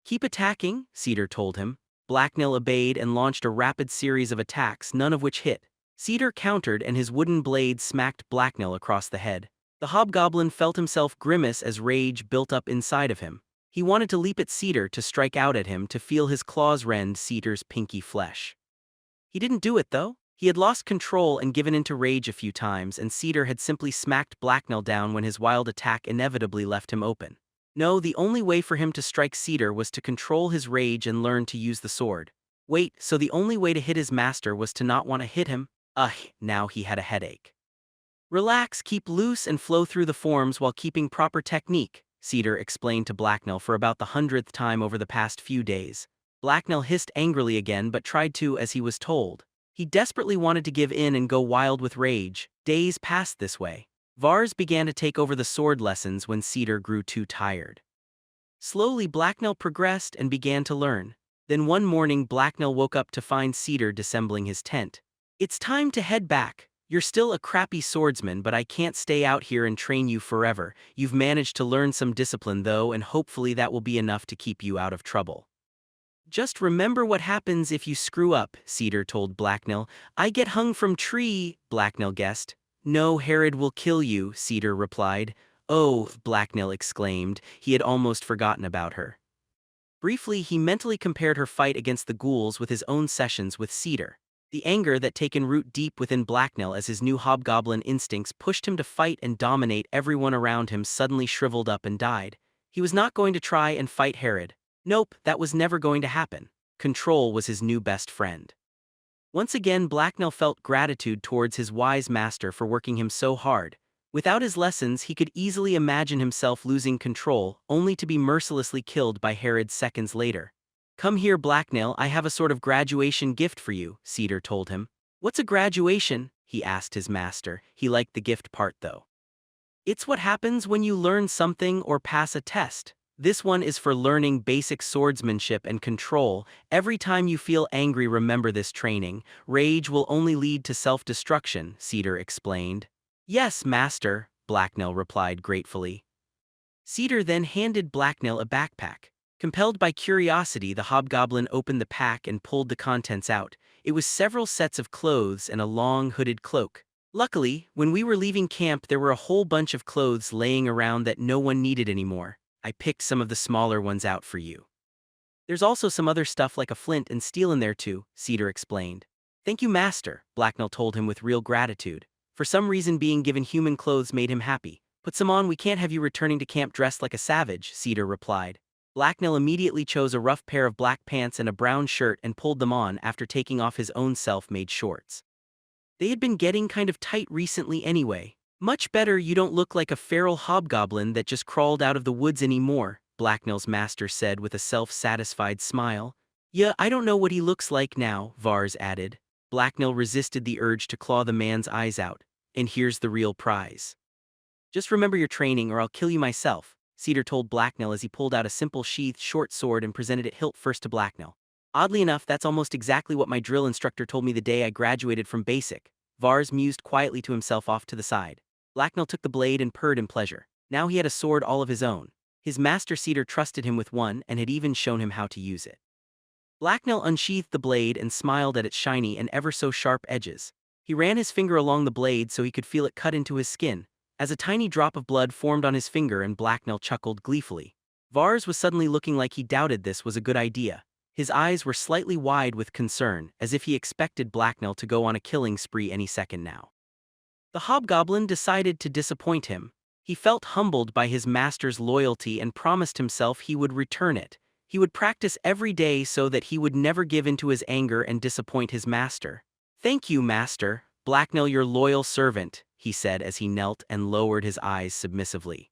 Keep attacking, Cedar told him. Blacknell obeyed and launched a rapid series of attacks, none of which hit. Cedar countered and his wooden blade smacked Blacknell across the head. The hobgoblin felt himself grimace as rage built up inside of him. He wanted to leap at Cedar, to strike out at him, to feel his claws rend Cedar's pinky flesh. He didn't do it though. He had lost control and given into rage a few times, and Cedar had simply smacked Blacknell down when his wild attack inevitably left him open. No, the only way for him to strike Cedar was to control his rage and learn to use the sword. Wait, so the only way to hit his master was to not want to hit him? Now he had a headache. Relax, keep loose and flow through the forms while keeping proper technique, Cedar explained to Blacknell for about the 100th time over the past few days. Blacknell hissed angrily again but tried to as he was told. He desperately wanted to give in and go wild with rage. Days passed this way. Vars began to take over the sword lessons when Cedar grew too tired. Slowly Blacknell progressed and began to learn. Then one morning Blacknell woke up to find Cedar disassembling his tent. It's time to head back. You're still a crappy swordsman, but I can't stay out here and train you forever. You've managed to learn some discipline though, and hopefully that will be enough to keep you out of trouble. Just remember what happens if you screw up, Cedar told Blacknell. I get hung from tree, Blacknell guessed. No, Herod will kill you, Cedar replied. Oh, Blacknell exclaimed. He had almost forgotten about her. Briefly, he mentally compared her fight against the ghouls with his own sessions with Cedar. The anger that taken root deep within Blacknell as his new hobgoblin instincts pushed him to fight and dominate everyone around him suddenly shriveled up and died. He was not going to try and fight Herod. Nope, that was never going to happen. Control was his new best friend. Once again, Blacknell felt gratitude towards his wise master for working him so hard. Without his lessons, he could easily imagine himself losing control, only to be mercilessly killed by Herod seconds later. Come here, Blacknell, I have a sort of graduation gift for you, Cedar told him. What's a graduation? He asked his master. He liked the gift part though. It's what happens when you learn something or pass a test. This one is for learning basic swordsmanship and control. Every time you feel angry, remember this training. Rage will only lead to self-destruction, Cedar explained. Yes, master, Blacknell replied gratefully. Cedar then handed Blacknell a backpack. Compelled by curiosity, the hobgoblin opened the pack and pulled the contents out. It was several sets of clothes and a long hooded cloak. Luckily, when we were leaving camp, there were a whole bunch of clothes laying around that no one needed anymore. I picked some of the smaller ones out for you. There's also some other stuff like a flint and steel in there too, Cedar explained. Thank you, master, Blacknell told him with real gratitude. For some reason, being given human clothes made him happy. Put some on, we can't have you returning to camp dressed like a savage, Cedar replied. Blacknell immediately chose a rough pair of black pants and a brown shirt and pulled them on after taking off his own self-made shorts. They had been getting kind of tight recently anyway. Much better, you don't look like a feral hobgoblin that just crawled out of the woods anymore, Blacknell's master said with a self-satisfied smile. Yeah, I don't know what he looks like now, Vars added. Blacknell resisted the urge to claw the man's eyes out. And here's the real prize. Just remember your training or I'll kill you myself, Cedar told Blacknell as he pulled out a simple sheathed short sword and presented it hilt first to Blacknell. Oddly enough, that's almost exactly what my drill instructor told me the day I graduated from basic. Vars mused quietly to himself off to the side. Blacknell took the blade and purred in pleasure. Now he had a sword all of his own. His master Cedar trusted him with one and had even shown him how to use it. Blacknell unsheathed the blade and smiled at its shiny and ever so sharp edges. He ran his finger along the blade so he could feel it cut into his skin. As a tiny drop of blood formed on his finger and Blacknell chuckled gleefully. Vars was suddenly looking like he doubted this was a good idea. His eyes were slightly wide with concern, as if he expected Blacknell to go on a killing spree any second now. The hobgoblin decided to disappoint him. He felt humbled by his master's loyalty and promised himself he would return it. He would practice every day so that he would never give in to his anger and disappoint his master. Thank you, master. Blacknell, your loyal servant, he said as he knelt and lowered his eyes submissively.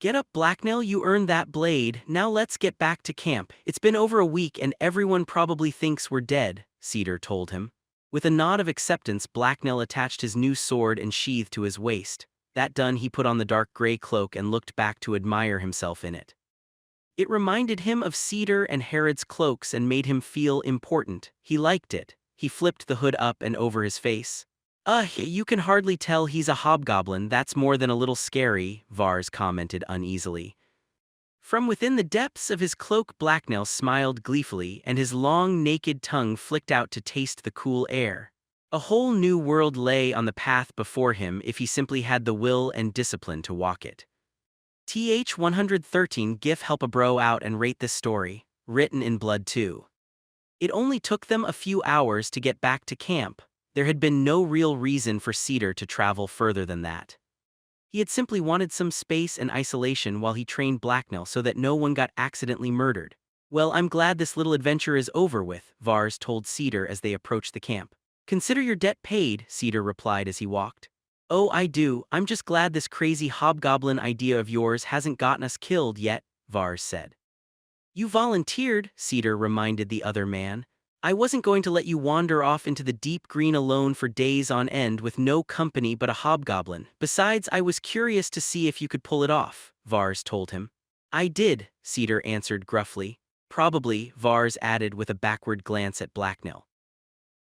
Get up, Blacknell, you earned that blade, now let's get back to camp. It's been over a week and everyone probably thinks we're dead, Cedar told him. With a nod of acceptance, Blacknell attached his new sword and sheath to his waist. That done, he put on the dark gray cloak and looked back to admire himself in it. It reminded him of Cedar and Herod's cloaks and made him feel important. He liked it. He flipped the hood up and over his face. You can hardly tell he's a hobgoblin, that's more than a little scary, Vars commented uneasily. From within the depths of his cloak, Blacknell smiled gleefully, and his long, naked tongue flicked out to taste the cool air. A whole new world lay on the path before him if he simply had the will and discipline to walk it. TH 113 GIF, help a bro out and rate this story, written in blood too. It only took them a few hours to get back to camp. There had been no real reason for Cedar to travel further than that. He had simply wanted some space and isolation while he trained Blacknell so that no one got accidentally murdered. Well, I'm glad this little adventure is over with, Vars told Cedar as they approached the camp. Consider your debt paid, Cedar replied as he walked. Oh, I do, I'm just glad this crazy hobgoblin idea of yours hasn't gotten us killed yet, Vars said. You volunteered, Cedar reminded the other man. I wasn't going to let you wander off into the deep green alone for days on end with no company but a hobgoblin. Besides, I was curious to see if you could pull it off, Vars told him. I did, Cedar answered gruffly. Probably, Vars added with a backward glance at Blacknell.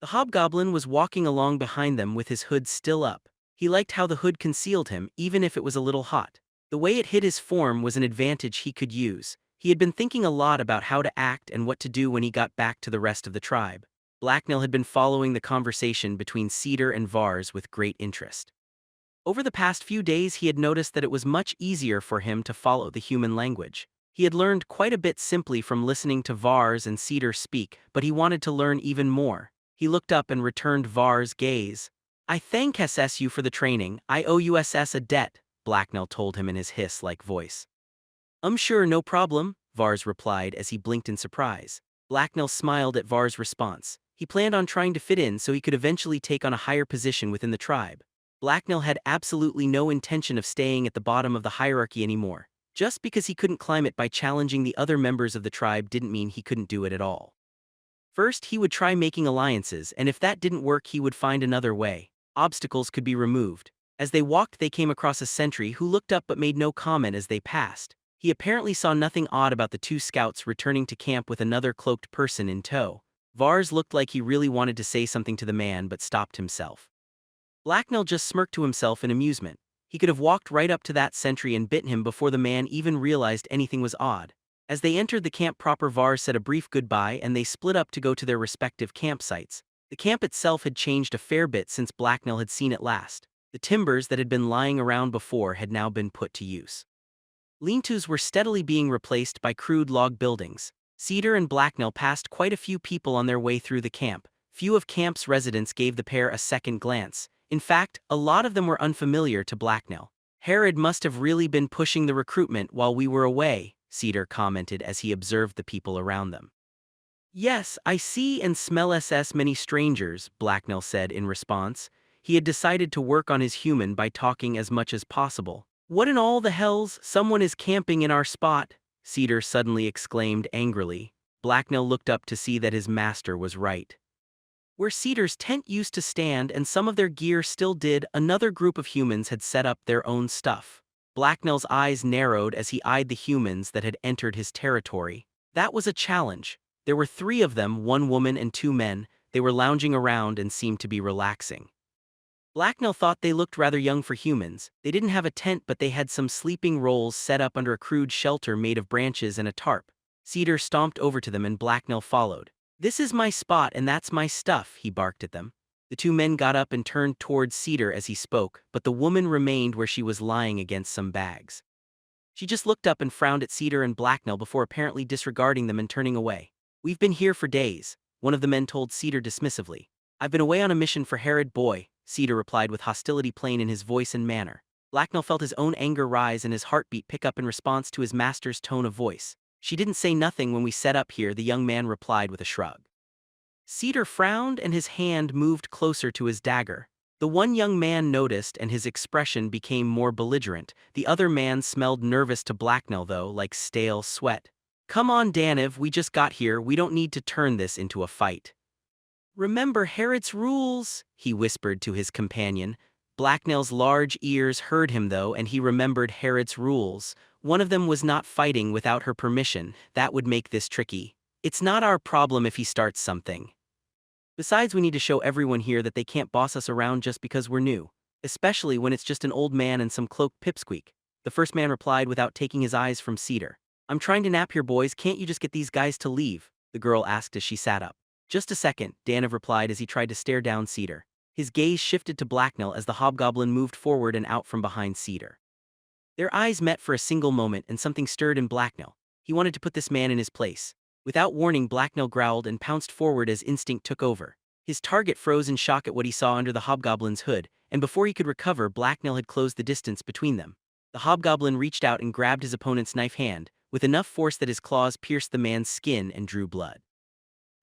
The hobgoblin was walking along behind them with his hood still up. He liked how the hood concealed him, even if it was a little hot. The way it hid his form was an advantage he could use. He had been thinking a lot about how to act and what to do when he got back to the rest of the tribe. Blacknell had been following the conversation between Cedar and Vars with great interest. Over the past few days, he had noticed that it was much easier for him to follow the human language. He had learned quite a bit simply from listening to Vars and Cedar speak, but he wanted to learn even more. He looked up and returned Vars' gaze. I thank you for the training, I owe you a debt, Blacknell told him in his hiss-like voice. Sure, no problem, Vars replied as he blinked in surprise. Blacknell smiled at Vars' response. He planned on trying to fit in so he could eventually take on a higher position within the tribe. Blacknell had absolutely no intention of staying at the bottom of the hierarchy anymore. Just because he couldn't climb it by challenging the other members of the tribe didn't mean he couldn't do it at all. First, he would try making alliances, and if that didn't work, he would find another way. Obstacles could be removed. As they walked, they came across a sentry who looked up but made no comment as they passed. He apparently saw nothing odd about the two scouts returning to camp with another cloaked person in tow. Vars looked like he really wanted to say something to the man but stopped himself. Blacknell just smirked to himself in amusement. He could have walked right up to that sentry and bitten him before the man even realized anything was odd. As they entered the camp proper, Vars said a brief goodbye and they split up to go to their respective campsites. The camp itself had changed a fair bit since Blacknell had seen it last. The timbers that had been lying around before had now been put to use. Lean-tos were steadily being replaced by crude log buildings. Cedar and Blacknell passed quite a few people on their way through the camp. Few of camp's residents gave the pair a second glance. In fact, a lot of them were unfamiliar to Blacknell. Herod must have really been pushing the recruitment while we were away, Cedar commented as he observed the people around them. Yes, I see and smell many strangers, Blacknell said in response. He had decided to work on his human by talking as much as possible. What in all the hells, someone is camping in our spot, Cedar suddenly exclaimed angrily. Blacknell looked up to see that his master was right. Where Cedar's tent used to stand and some of their gear still did, another group of humans had set up their own stuff. Blacknell's eyes narrowed as he eyed the humans that had entered his territory. That was a challenge. There were 3 of them, 1 woman and 2 men. They were lounging around and seemed to be relaxing. Blacknell thought they looked rather young for humans. They didn't have a tent, but they had some sleeping rolls set up under a crude shelter made of branches and a tarp. Cedar stomped over to them and Blacknell followed. This is my spot and that's my stuff, he barked at them. The 2 men got up and turned towards Cedar as he spoke, but the woman remained where she was lying against some bags. She just looked up and frowned at Cedar and Blacknell before apparently disregarding them and turning away. We've been here for days, one of the men told Cedar dismissively. I've been away on a mission for Herod boy, Cedar replied with hostility plain in his voice and manner. Blacknell felt his own anger rise and his heartbeat pick up in response to his master's tone of voice. She didn't say nothing when we set up here, the young man replied with a shrug. Cedar frowned and his hand moved closer to his dagger. The one young man noticed and his expression became more belligerent. The other man smelled nervous to Blacknell though, like stale sweat. "Come on, Daniv, we just got here, we don't need to turn this into a fight." "Remember Herod's rules," he whispered to his companion. Blacknell's large ears heard him though, and he remembered Herod's rules. One of them was not fighting without her permission. That would make this tricky. "It's not our problem if he starts something. Besides, we need to show everyone here that they can't boss us around just because we're new. Especially when it's just an old man and some cloaked pipsqueak." The first man replied without taking his eyes from Cedar. "I'm trying to nap here, boys, can't you just get these guys to leave?" the girl asked as she sat up. "Just a second," Daniv replied as he tried to stare down Cedar. His gaze shifted to Blacknell as the hobgoblin moved forward and out from behind Cedar. Their eyes met for a single moment and something stirred in Blacknell. He wanted to put this man in his place. Without warning, Blacknell growled and pounced forward as instinct took over. His target froze in shock at what he saw under the hobgoblin's hood, and before he could recover, Blacknell had closed the distance between them. The hobgoblin reached out and grabbed his opponent's knife hand, with enough force that his claws pierced the man's skin and drew blood.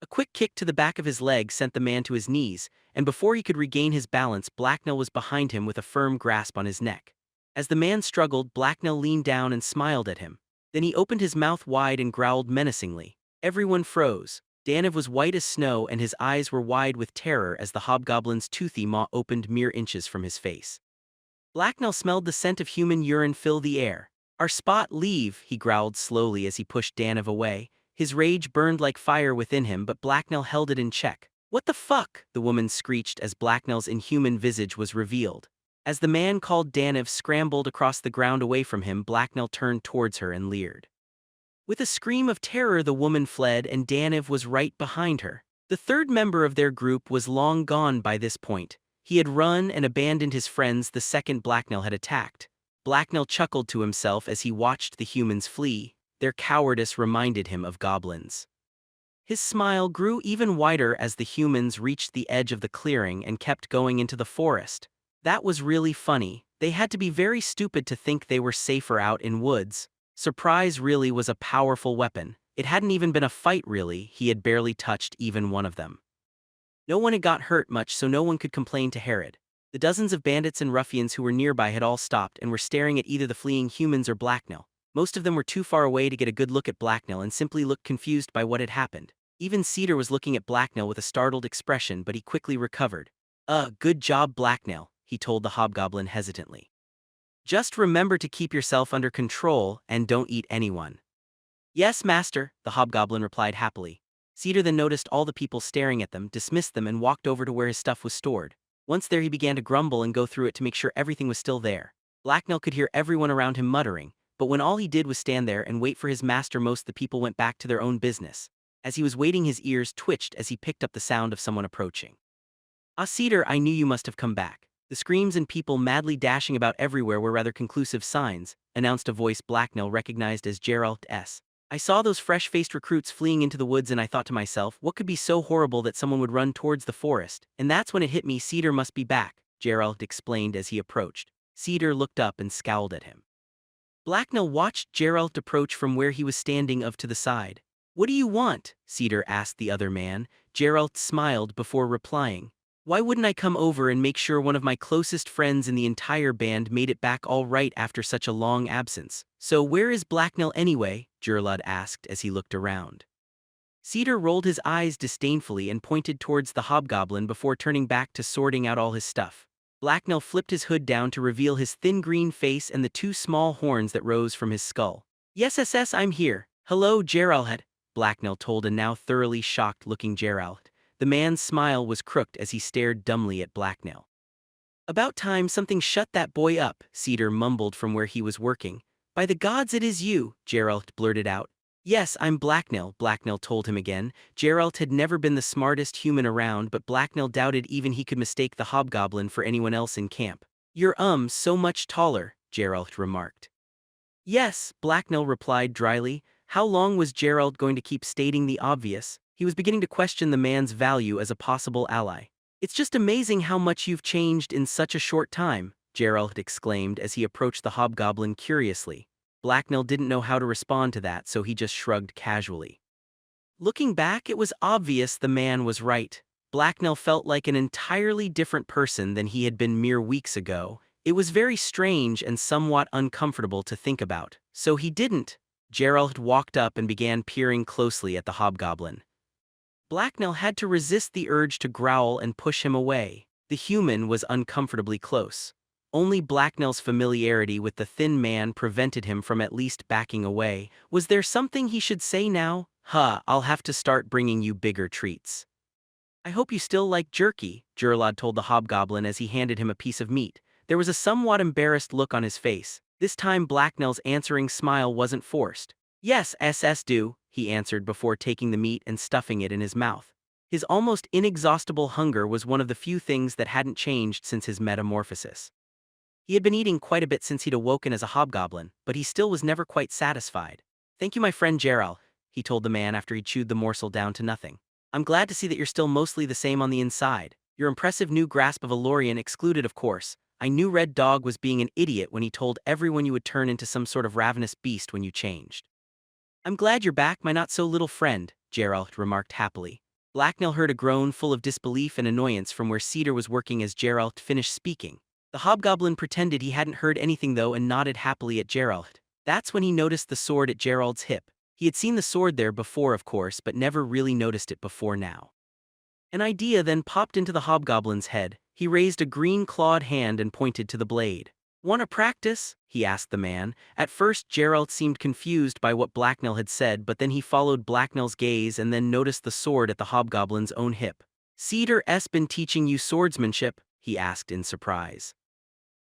A quick kick to the back of his leg sent the man to his knees, and before he could regain his balance, Blacknell was behind him with a firm grasp on his neck. As the man struggled, Blacknell leaned down and smiled at him. Then he opened his mouth wide and growled menacingly. Everyone froze. Daniv was white as snow and his eyes were wide with terror as the hobgoblin's toothy maw opened mere inches from his face. Blacknell smelled the scent of human urine fill the air. "Our spot, leave," he growled slowly as he pushed Daniv away. His rage burned like fire within him, but Blacknell held it in check. "What the fuck?" the woman screeched as Blacknell's inhuman visage was revealed. As the man called Daniv scrambled across the ground away from him, Blacknell turned towards her and leered. With a scream of terror, the woman fled and Daniv was right behind her. The third member of their group was long gone by this point. He had run and abandoned his friends the second Blacknell had attacked. Blacknell chuckled to himself as he watched the humans flee. Their cowardice reminded him of goblins. His smile grew even wider as the humans reached the edge of the clearing and kept going into the forest. That was really funny. They had to be very stupid to think they were safer out in woods. Surprise really was a powerful weapon. It hadn't even been a fight really, he had barely touched even one of them. No one had got hurt much, so no one could complain to Herod. The dozens of bandits and ruffians who were nearby had all stopped and were staring at either the fleeing humans or Blacknell. Most of them were too far away to get a good look at Blacknell and simply looked confused by what had happened. Even Cedar was looking at Blacknell with a startled expression, but he quickly recovered. Good job, Blacknell," he told the hobgoblin hesitantly. "Just remember to keep yourself under control and don't eat anyone." "Yes, master," the hobgoblin replied happily. Cedar then noticed all the people staring at them, dismissed them and walked over to where his stuff was stored. Once there, he began to grumble and go through it to make sure everything was still there. Blacknell could hear everyone around him muttering, but when all he did was stand there and wait for his master, most of the people went back to their own business. As he was waiting, his ears twitched as he picked up the sound of someone approaching. "Ah, Cedar, I knew you must have come back." The screams and people madly dashing about everywhere were rather conclusive signs, announced a voice Blacknell recognized as Geralt S. "I saw those fresh-faced recruits fleeing into the woods and I thought to myself, what could be so horrible that someone would run towards the forest? And that's when it hit me, Cedar must be back," Geralt explained as he approached. Cedar looked up and scowled at him. Blacknell watched Geralt approach from where he was standing to the side. "What do you want?" Cedar asked the other man. Geralt smiled before replying. "Why wouldn't I come over and make sure one of my closest friends in the entire band made it back all right after such a long absence? So where is Blacknell anyway?" Geralt asked as he looked around. Cedar rolled his eyes disdainfully and pointed towards the hobgoblin before turning back to sorting out all his stuff. Blacknell flipped his hood down to reveal his thin green face and the two small horns that rose from his skull. "Yes, I'm here. Hello, Geralt," Blacknell told a now thoroughly shocked-looking Geralt. The man's smile was crooked as he stared dumbly at Blacknell. "About time something shut that boy up," Cedar mumbled from where he was working. "By the gods, it is you," Geralt blurted out. "Yes, I'm Blacknell," Blacknell told him again. Geralt had never been the smartest human around, but Blacknell doubted even he could mistake the hobgoblin for anyone else in camp. "You're so much taller," Geralt remarked. "Yes," Blacknell replied dryly. How long was Geralt going to keep stating the obvious? He was beginning to question the man's value as a possible ally. "It's just amazing how much you've changed in such a short time," Geralt exclaimed as he approached the hobgoblin curiously. Blacknell didn't know how to respond to that, so he just shrugged casually. Looking back, it was obvious the man was right. Blacknell felt like an entirely different person than he had been mere weeks ago. It was very strange and somewhat uncomfortable to think about. So he didn't. Geralt walked up and began peering closely at the hobgoblin. Blacknell had to resist the urge to growl and push him away. The human was uncomfortably close. Only Blacknell's familiarity with the thin man prevented him from at least backing away. Was there something he should say now? I'll have to start bringing you bigger treats. I hope you still like jerky, Gerlod told the hobgoblin as he handed him a piece of meat. There was a somewhat embarrassed look on his face. This time Blacknell's answering smile wasn't forced. Yes, SS do, he answered before taking the meat and stuffing it in his mouth. His almost inexhaustible hunger was one of the few things that hadn't changed since his metamorphosis. He had been eating quite a bit since he'd awoken as a hobgoblin, but he still was never quite satisfied. Thank you, my friend Geralt, he told the man after he chewed the morsel down to nothing. I'm glad to see that you're still mostly the same on the inside. Your impressive new grasp of Elorian excluded, of course. I knew Red Dog was being an idiot when he told everyone you would turn into some sort of ravenous beast when you changed. I'm glad you're back, my not-so-little friend, Geralt remarked happily. Blacknell heard a groan full of disbelief and annoyance from where Cedar was working as Geralt finished speaking. The hobgoblin pretended he hadn't heard anything though and nodded happily at Geralt. That's when he noticed the sword at Gerald's hip. He had seen the sword there before, of course, but never really noticed it before now. An idea then popped into the hobgoblin's head. He raised a green-clawed hand and pointed to the blade. "Want to practice?" he asked the man. At first Geralt seemed confused by what Blacknell had said, but then he followed Blacknell's gaze and then noticed the sword at the hobgoblin's own hip. "Cedar's been teaching you swordsmanship?" he asked in surprise.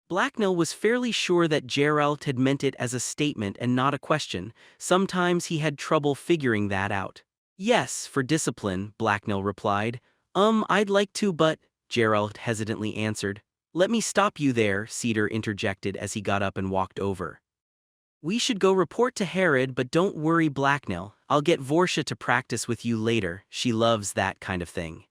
Blacknell was fairly sure that Geralt had meant it as a statement and not a question. Sometimes he had trouble figuring that out. "Yes, for discipline," Blacknell replied. I'd like to, but," Geralt hesitantly answered. "Let me stop you there," Cedar interjected as he got up and walked over. "We should go report to Herod, but don't worry, Blacknell. I'll get Vorsha to practice with you later. She loves that kind of thing."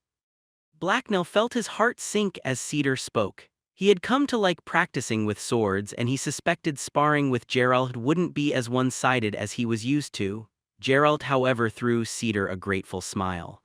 Blacknell felt his heart sink as Cedar spoke. He had come to like practicing with swords, and he suspected sparring with Geralt wouldn't be as one-sided as he was used to. Geralt, however, threw Cedar a grateful smile.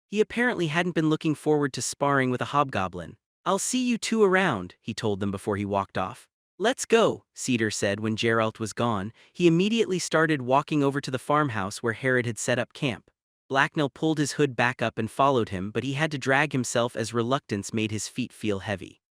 He apparently hadn't been looking forward to sparring with a hobgoblin. "I'll see you two around," he told them before he walked off. "Let's go," Cedar said when Geralt was gone. He immediately started walking over to the farmhouse where Herod had set up camp. Blacknell pulled his hood back up and followed him, but he had to drag himself as reluctance made his feet feel heavy.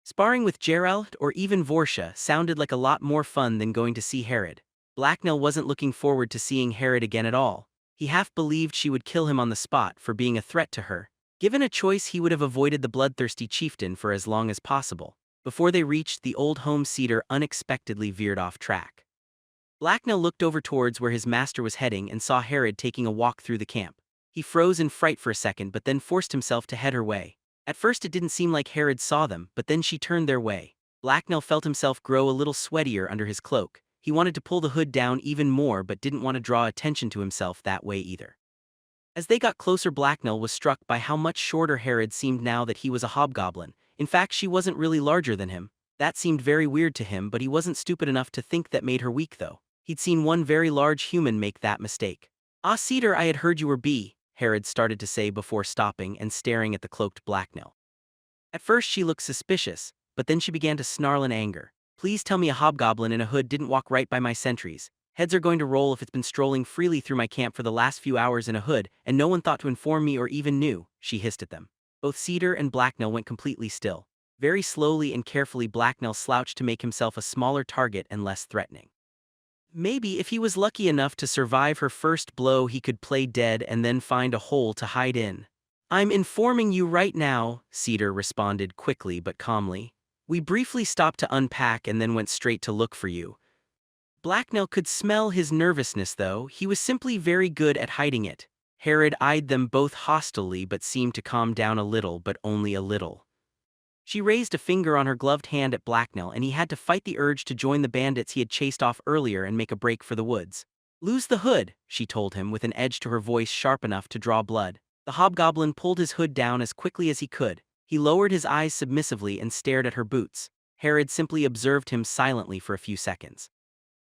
Sparring with Geralt or even Vorsha sounded like a lot more fun than going to see Herod. Blacknell wasn't looking forward to seeing Herod again at all. He half believed she would kill him on the spot for being a threat to her. Given a choice, he would have avoided the bloodthirsty chieftain for as long as possible. Before they reached the old home, Cedar unexpectedly veered off track. Blacknell looked over towards where his master was heading and saw Herod taking a walk through the camp. He froze in fright for a second but then forced himself to head her way. At first it didn't seem like Herod saw them, but then she turned their way. Blacknell felt himself grow a little sweatier under his cloak. He wanted to pull the hood down even more but didn't want to draw attention to himself that way either. As they got closer, Blacknell was struck by how much shorter Herod seemed now that he was a hobgoblin. In fact, she wasn't really larger than him. That seemed very weird to him, but he wasn't stupid enough to think that made her weak though. He'd seen one very large human make that mistake. "Ah, Cedar, I had heard you were B," Herod started to say before stopping and staring at the cloaked Blacknell. At first she looked suspicious, but then she began to snarl in anger. "Please tell me a hobgoblin in a hood didn't walk right by my sentries. Heads are going to roll if it's been strolling freely through my camp for the last few hours in a hood, and no one thought to inform me or even knew," she hissed at them. Both Cedar and Blacknell went completely still. Very slowly and carefully Blacknell slouched to make himself a smaller target and less threatening. Maybe if he was lucky enough to survive her first blow he could play dead and then find a hole to hide in. "I'm informing you right now," Cedar responded quickly but calmly. "We briefly stopped to unpack and then went straight to look for you." Blacknell could smell his nervousness though. He was simply very good at hiding it. Herod eyed them both hostilely but seemed to calm down a little, but only a little. She raised a finger on her gloved hand at Blacknell and he had to fight the urge to join the bandits he had chased off earlier and make a break for the woods. "Lose the hood," she told him with an edge to her voice sharp enough to draw blood. The hobgoblin pulled his hood down as quickly as he could. He lowered his eyes submissively and stared at her boots. Herod simply observed him silently for a few seconds.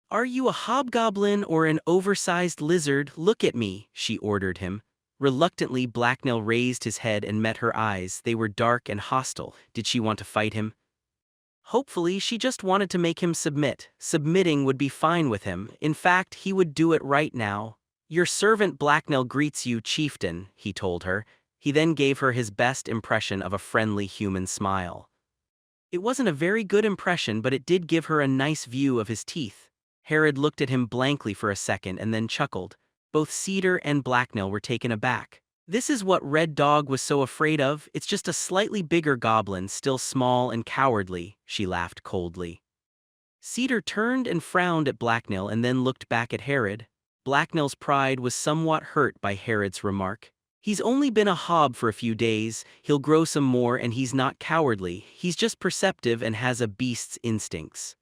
"Are you a hobgoblin or an oversized lizard? Look at me," she ordered him. Reluctantly, Blacknell raised his head and met her eyes. They were dark and hostile. Did she want to fight him? Hopefully, she just wanted to make him submit. Submitting would be fine with him. In fact, he would do it right now. Your servant Blacknell greets you, chieftain, he told her. He then gave her his best impression of a friendly human smile. It wasn't a very good impression, but it did give her a nice view of his teeth. Herod looked at him blankly for a second and then chuckled. Both Cedar and Blacknell were taken aback. This is what Red Dog was so afraid of. It's just a slightly bigger goblin, still small and cowardly, she laughed coldly. Cedar turned and frowned at Blacknell and then looked back at Herod. Blacknell's pride was somewhat hurt by Herod's remark. He's only been a hob for a few days, he'll grow some more, and he's not cowardly, he's just perceptive and has a beast's instincts.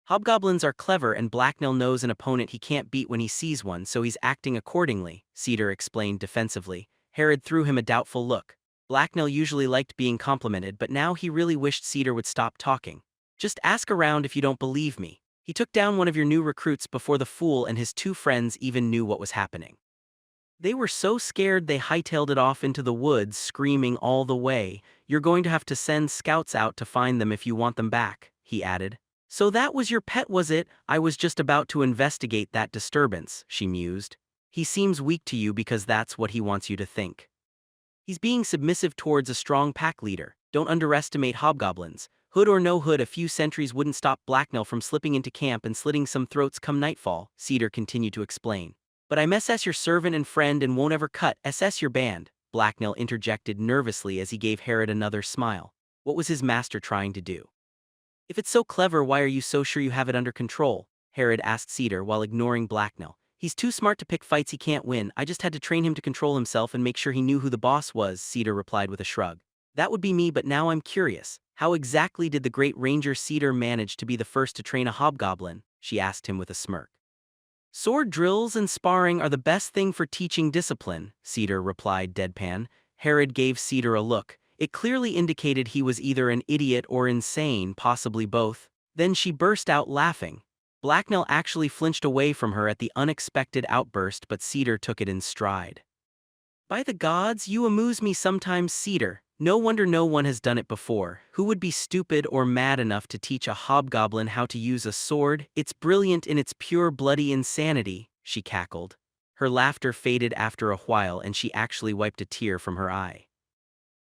Hobgoblins are clever, and Blacknell knows an opponent he can't beat when he sees one, so he's acting accordingly, Cedar explained defensively. Herod threw him a doubtful look. Blacknell usually liked being complimented, but now he really wished Cedar would stop talking. Just ask around if you don't believe me. He took down one of your new recruits before the fool and his two friends even knew what was happening. They were so scared they hightailed it off into the woods, screaming all the way. You're going to have to send scouts out to find them if you want them back, he added. So that was your pet, was it? I was just about to investigate that disturbance, she mused. He seems weak to you because that's what he wants you to think. He's being submissive towards a strong pack leader. Don't underestimate hobgoblins. Hood or no hood, a few sentries wouldn't stop Blacknell from slipping into camp and slitting some throats come nightfall, Cedar continued to explain. But I'm SS your servant and friend and won't ever cut SS your band, Blacknell interjected nervously as he gave Herod another smile. What was his master trying to do? If it's so clever, why are you so sure you have it under control? Herod asked Cedar while ignoring Blacknell. He's too smart to pick fights he can't win. I just had to train him to control himself and make sure he knew who the boss was, Cedar replied with a shrug. That would be me, but now I'm curious. How exactly did the great ranger Cedar manage to be the first to train a hobgoblin? She asked him with a smirk. Sword drills and sparring are the best thing for teaching discipline, Cedar replied deadpan. Herod gave Cedar a look. It clearly indicated he was either an idiot or insane, possibly both. Then she burst out laughing. Blacknell actually flinched away from her at the unexpected outburst, but Cedar took it in stride. By the gods, you amuse me sometimes, Cedar. No wonder no one has done it before. Who would be stupid or mad enough to teach a hobgoblin how to use a sword? It's brilliant in its pure bloody insanity, she cackled. Her laughter faded after a while and she actually wiped a tear from her eye.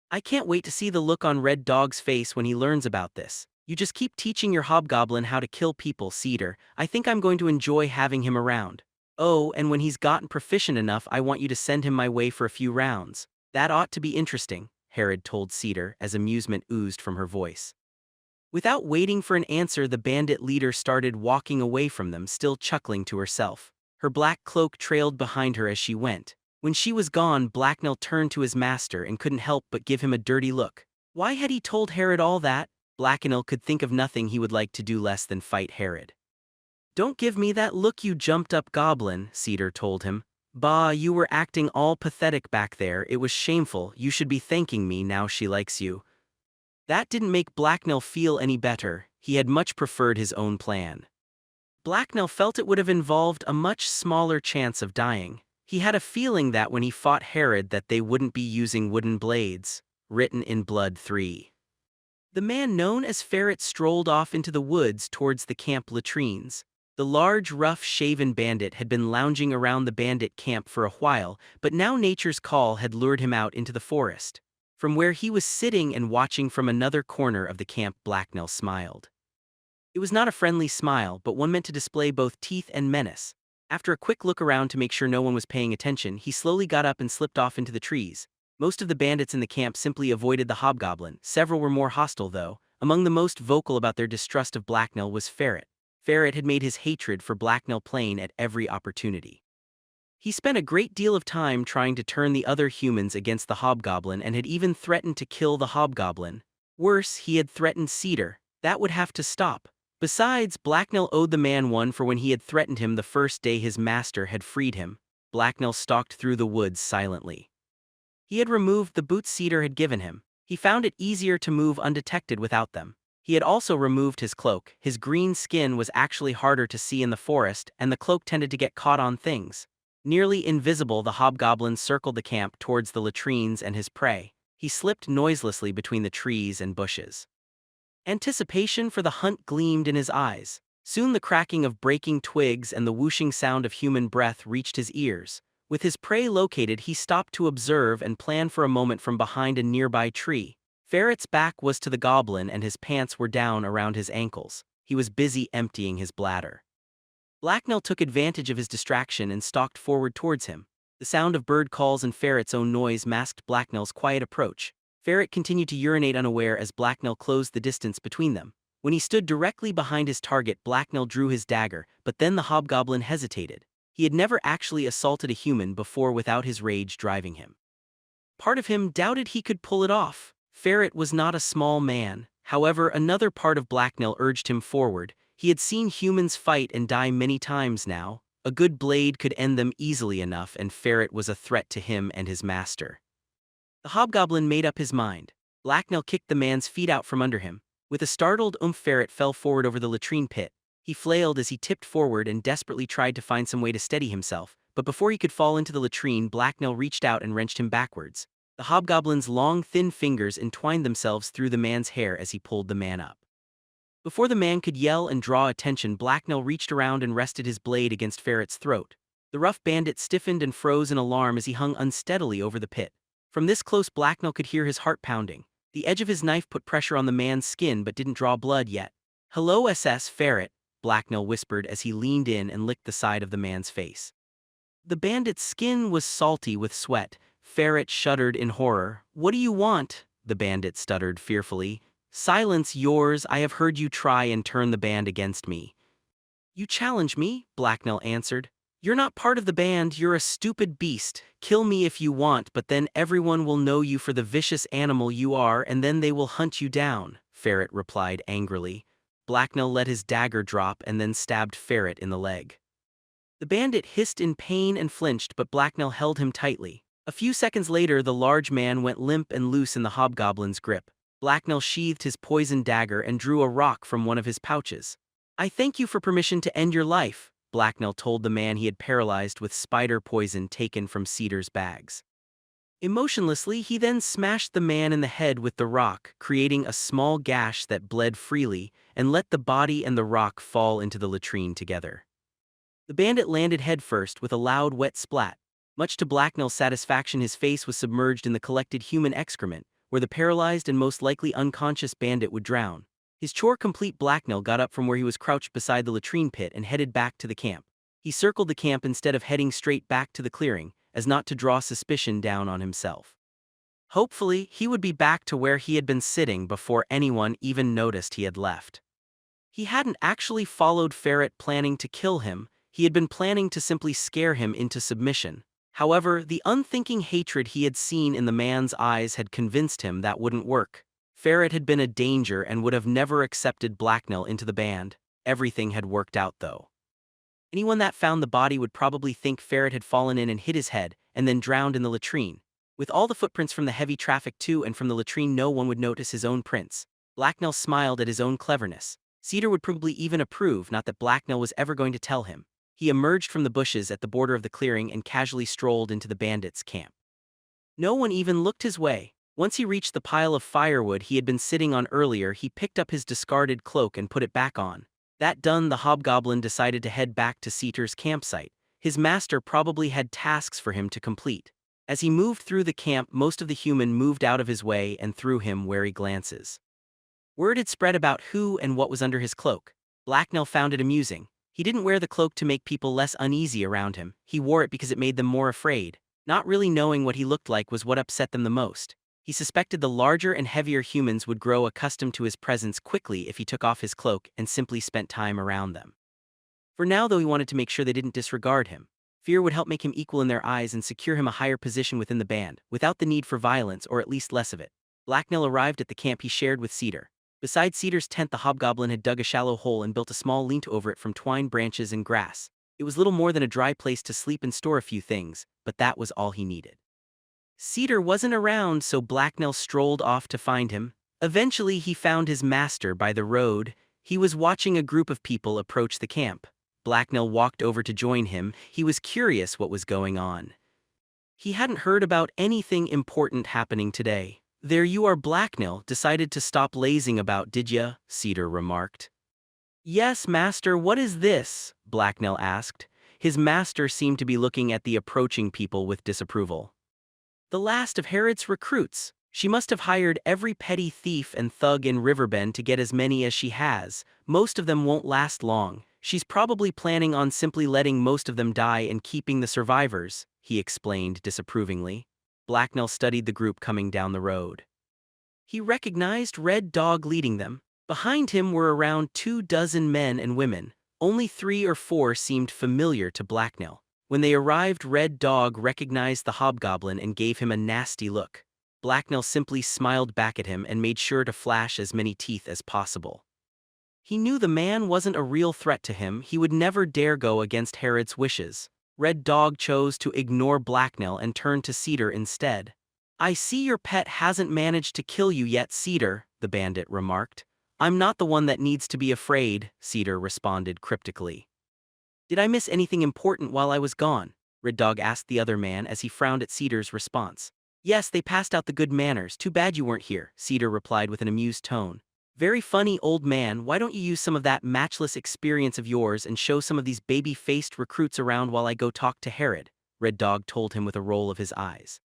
I can't wait to see the look on Red Dog's face when he learns about this. You just keep teaching your hobgoblin how to kill people, Cedar. I think I'm going to enjoy having him around. Oh, and when he's gotten proficient enough, I want you to send him my way for a few rounds. That ought to be interesting, Herod told Cedar as amusement oozed from her voice. Without waiting for an answer, the bandit leader started walking away from them, still chuckling to herself. Her black cloak trailed behind her as she went. When she was gone, Blacknell turned to his master and couldn't help but give him a dirty look. Why had he told Herod all that? Blacknell could think of nothing he would like to do less than fight Herod. Don't give me that look, you jumped-up goblin, Cedar told him. Bah, you were acting all pathetic back there. It was shameful. You should be thanking me now she likes you. That didn't make Blacknell feel any better. He had much preferred his own plan. Blacknell felt it would have involved a much smaller chance of dying. He had a feeling that when he fought Herod that they wouldn't be using wooden blades. Written in Blood 3. The man known as Ferret strolled off into the woods towards the camp latrines. The large, rough-shaven bandit had been lounging around the bandit camp for a while, but now nature's call had lured him out into the forest. From where he was sitting and watching from another corner of the camp, Blacknell smiled. It was not a friendly smile, but one meant to display both teeth and menace. After a quick look around to make sure no one was paying attention, he slowly got up and slipped off into the trees. Most of the bandits in the camp simply avoided the hobgoblin. Several were more hostile, though. Among the most vocal about their distrust of Blacknell was Ferret. Ferret had made his hatred for Blacknell plain at every opportunity. He spent a great deal of time trying to turn the other humans against the hobgoblin and had even threatened to kill the hobgoblin. Worse, he had threatened Cedar. That would have to stop. Besides, Blacknell owed the man one for when he had threatened him the first day his master had freed him. Blacknell stalked through the woods silently. He had removed the boots Cedar had given him. He found it easier to move undetected without them. He had also removed his cloak. His green skin was actually harder to see in the forest, and the cloak tended to get caught on things. Nearly invisible, the hobgoblin circled the camp towards the latrines and his prey. He slipped noiselessly between the trees and bushes. Anticipation for the hunt gleamed in his eyes. Soon the cracking of breaking twigs and the whooshing sound of human breath reached his ears. With his prey located, he stopped to observe and plan for a moment from behind a nearby tree. Ferret's back was to the goblin and his pants were down around his ankles. He was busy emptying his bladder. Blacknell took advantage of his distraction and stalked forward towards him. The sound of bird calls and Ferret's own noise masked Blacknell's quiet approach. Ferret continued to urinate unaware as Blacknell closed the distance between them. When he stood directly behind his target, Blacknell drew his dagger, but then the hobgoblin hesitated. He had never actually assaulted a human before without his rage driving him. Part of him doubted he could pull it off. Ferret was not a small man. However, another part of Blacknell urged him forward. He had seen humans fight and die many times now. A good blade could end them easily enough, and Ferret was a threat to him and his master. The hobgoblin made up his mind. Blacknell kicked the man's feet out from under him. With a startled Ferret fell forward over the latrine pit. He flailed as he tipped forward and desperately tried to find some way to steady himself, but before he could fall into the latrine, Blacknell reached out and wrenched him backwards. The hobgoblin's long, thin fingers entwined themselves through the man's hair as he pulled the man up. Before the man could yell and draw attention, Blacknell reached around and rested his blade against Ferret's throat. The rough bandit stiffened and froze in alarm as he hung unsteadily over the pit. From this close, Blacknell could hear his heart pounding. The edge of his knife put pressure on the man's skin but didn't draw blood yet. "Hello, SS Ferret," Blacknell whispered as he leaned in and licked the side of the man's face. The bandit's skin was salty with sweat. Ferret shuddered in horror. "What do you want?" the bandit stuttered fearfully. "Silence yours, I have heard you try and turn the band against me." "You challenge me?" Blacknell answered. "You're not part of the band, you're a stupid beast. Kill me if you want, but then everyone will know you for the vicious animal you are and then they will hunt you down," Ferret replied angrily. Blacknell let his dagger drop and then stabbed Ferret in the leg. The bandit hissed in pain and flinched, but Blacknell held him tightly. A few seconds later, the large man went limp and loose in the hobgoblin's grip. Blacknell sheathed his poisoned dagger and drew a rock from one of his pouches. "I thank you for permission to end your life," Blacknell told the man he had paralyzed with spider poison taken from Cedar's bags. Emotionlessly, he then smashed the man in the head with the rock, creating a small gash that bled freely, and let the body and the rock fall into the latrine together. The bandit landed headfirst with a loud wet splat. Much to Blacknell's satisfaction, his face was submerged in the collected human excrement, where the paralyzed and most likely unconscious bandit would drown. His chore complete, Blacknell got up from where he was crouched beside the latrine pit and headed back to the camp. He circled the camp instead of heading straight back to the clearing, as not to draw suspicion down on himself. Hopefully, he would be back to where he had been sitting before anyone even noticed he had left. He hadn't actually followed Ferret planning to kill him. He had been planning to simply scare him into submission. However, the unthinking hatred he had seen in the man's eyes had convinced him that wouldn't work. Ferret had been a danger and would have never accepted Blacknell into the band. Everything had worked out though. Anyone that found the body would probably think Ferret had fallen in and hit his head, and then drowned in the latrine. With all the footprints from the heavy traffic to and from the latrine, no one would notice his own prints. Blacknell smiled at his own cleverness. Cedar would probably even approve, not that Blacknell was ever going to tell him. He emerged from the bushes at the border of the clearing and casually strolled into the bandits' camp. No one even looked his way. Once he reached the pile of firewood he had been sitting on earlier, he picked up his discarded cloak and put it back on. That done, the hobgoblin decided to head back to Cedar's campsite. His master probably had tasks for him to complete. As he moved through the camp, most of the human moved out of his way and threw him wary glances. Word had spread about who and what was under his cloak. Blacknell found it amusing. He didn't wear the cloak to make people less uneasy around him. He wore it because it made them more afraid. Not really knowing what he looked like was what upset them the most. He suspected the larger and heavier humans would grow accustomed to his presence quickly if he took off his cloak and simply spent time around them. For now, though, he wanted to make sure they didn't disregard him. Fear would help make him equal in their eyes and secure him a higher position within the band, without the need for violence, or at least less of it. Blacknell arrived at the camp he shared with Cedar. Beside Cedar's tent, the hobgoblin had dug a shallow hole and built a small lean-to over it from twine branches and grass. It was little more than a dry place to sleep and store a few things, but that was all he needed. Cedar wasn't around, so Blacknell strolled off to find him. Eventually, he found his master by the road. He was watching a group of people approach the camp. Blacknell walked over to join him. He was curious what was going on. He hadn't heard about anything important happening today. "There you are." Blacknell decided to stop lazing about. "Did ya?" Cedar remarked. "Yes, master. What is this?" Blacknell asked. His master seemed to be looking at the approaching people with disapproval. "The last of Herod's recruits. She must have hired every petty thief and thug in Riverbend to get as many as she has. Most of them won't last long. She's probably planning on simply letting most of them die and keeping the survivors," he explained disapprovingly. Blacknell studied the group coming down the road. He recognized Red Dog leading them. Behind him were around 24 men and women. Only 3 or 4 seemed familiar to Blacknell. When they arrived, Red Dog recognized the hobgoblin and gave him a nasty look. Blacknell simply smiled back at him and made sure to flash as many teeth as possible. He knew the man wasn't a real threat to him. He would never dare go against Herod's wishes. Red Dog chose to ignore Blacknell and turned to Cedar instead. "I see your pet hasn't managed to kill you yet, Cedar," the bandit remarked. "I'm not the one that needs to be afraid," Cedar responded cryptically. "Did I miss anything important while I was gone?" Red Dog asked the other man as he frowned at Cedar's response. "Yes, they passed out the good manners. Too bad you weren't here," Cedar replied with an amused tone. "Very funny, old man. Why don't you use some of that matchless experience of yours and show some of these baby-faced recruits around while I go talk to Herod?" Red Dog told him with a roll of his eyes.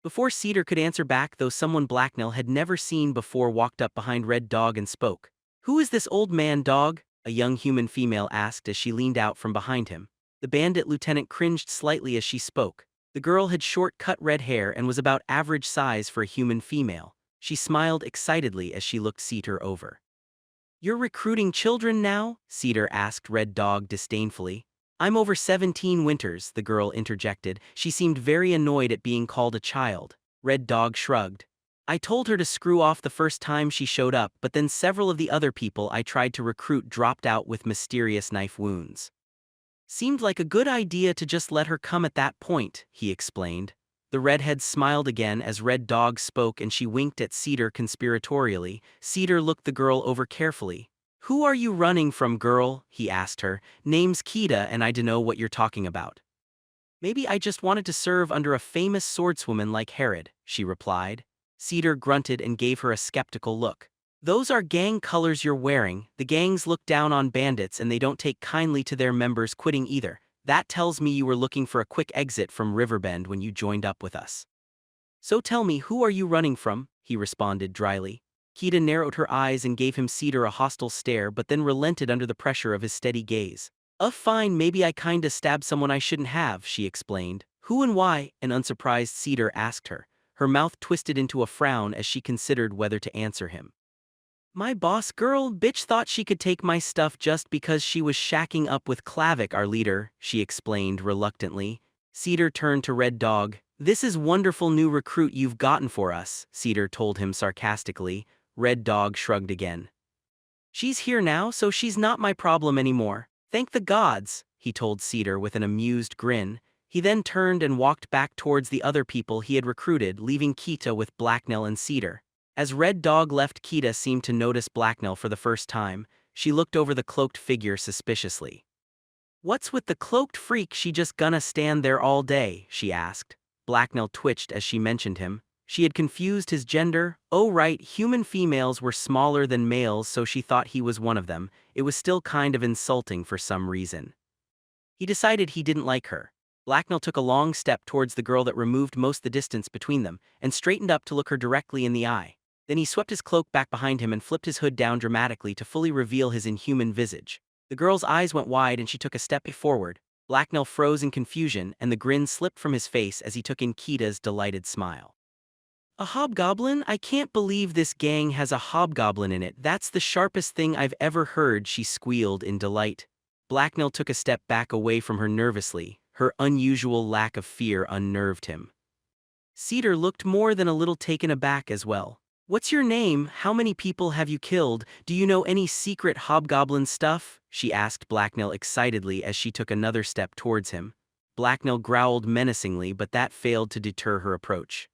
Before Cedar could answer back, though, someone Blacknell had never seen before walked up behind Red Dog and spoke. "Who is this old man, Dog?" a young human female asked as she leaned out from behind him. The bandit lieutenant cringed slightly as she spoke. The girl had short-cut red hair and was about average size for a human female. She smiled excitedly as she looked Cedar over. "You're recruiting children now?" Cedar asked Red Dog disdainfully. "I'm over 17 winters," the girl interjected. She seemed very annoyed at being called a child. Red Dog shrugged. "I told her to screw off the first time she showed up, but then several of the other people I tried to recruit dropped out with mysterious knife wounds. Seemed like a good idea to just let her come at that point," he explained. The redhead smiled again as Red Dog spoke and she winked at Cedar conspiratorially. Cedar looked the girl over carefully. "Who are you running from, girl?" he asked her. "Name's Kita and I dunno what you're talking about." "Maybe I just wanted to serve under a famous swordswoman like Herod," she replied. Cedar grunted and gave her a skeptical look. "Those are gang colors you're wearing. The gangs look down on bandits and they don't take kindly to their members quitting either. That tells me you were looking for a quick exit from Riverbend when you joined up with us." "So tell me, who are you running from?" he responded dryly. Kita narrowed her eyes and gave him Cedar a hostile stare, but then relented under the pressure of his steady gaze. Fine, maybe I kinda stabbed someone I shouldn't have," she explained. "Who and why?" an unsurprised Cedar asked her. Her mouth twisted into a frown as she considered whether to answer him. "My boss girl bitch thought she could take my stuff just because she was shacking up with Klavic, our leader," she explained reluctantly. Cedar turned to Red Dog. "This is wonderful new recruit you've gotten for us," Cedar told him sarcastically. Red Dog shrugged again. "She's here now, so she's not my problem anymore. Thank the gods," he told Cedar with an amused grin. He then turned and walked back towards the other people he had recruited, leaving Kita with Blacknell and Cedar. As Red Dog left, Kita seemed to notice Blacknell for the first time. She looked over the cloaked figure suspiciously. "What's with the cloaked freak? She just gonna stand there all day?" she asked. Blacknell twitched as she mentioned him. She had confused his gender. Oh right, human females were smaller than males, so she thought he was one of them. It was still kind of insulting for some reason. He decided he didn't like her. Blacknell took a long step towards the girl that removed most the distance between them, and straightened up to look her directly in the eye. Then he swept his cloak back behind him and flipped his hood down dramatically to fully reveal his inhuman visage. The girl's eyes went wide and she took a step forward. Blacknell froze in confusion, and the grin slipped from his face as he took in Kita's delighted smile. "A hobgoblin? I can't believe this gang has a hobgoblin in it. That's the sharpest thing I've ever heard," she squealed in delight. Blacknell took a step back away from her nervously. Her unusual lack of fear unnerved him. Cedar looked more than a little taken aback as well. "What's your name? How many people have you killed? Do you know any secret hobgoblin stuff?" she asked Blacknell excitedly as she took another step towards him. Blacknell growled menacingly, but that failed to deter her approach.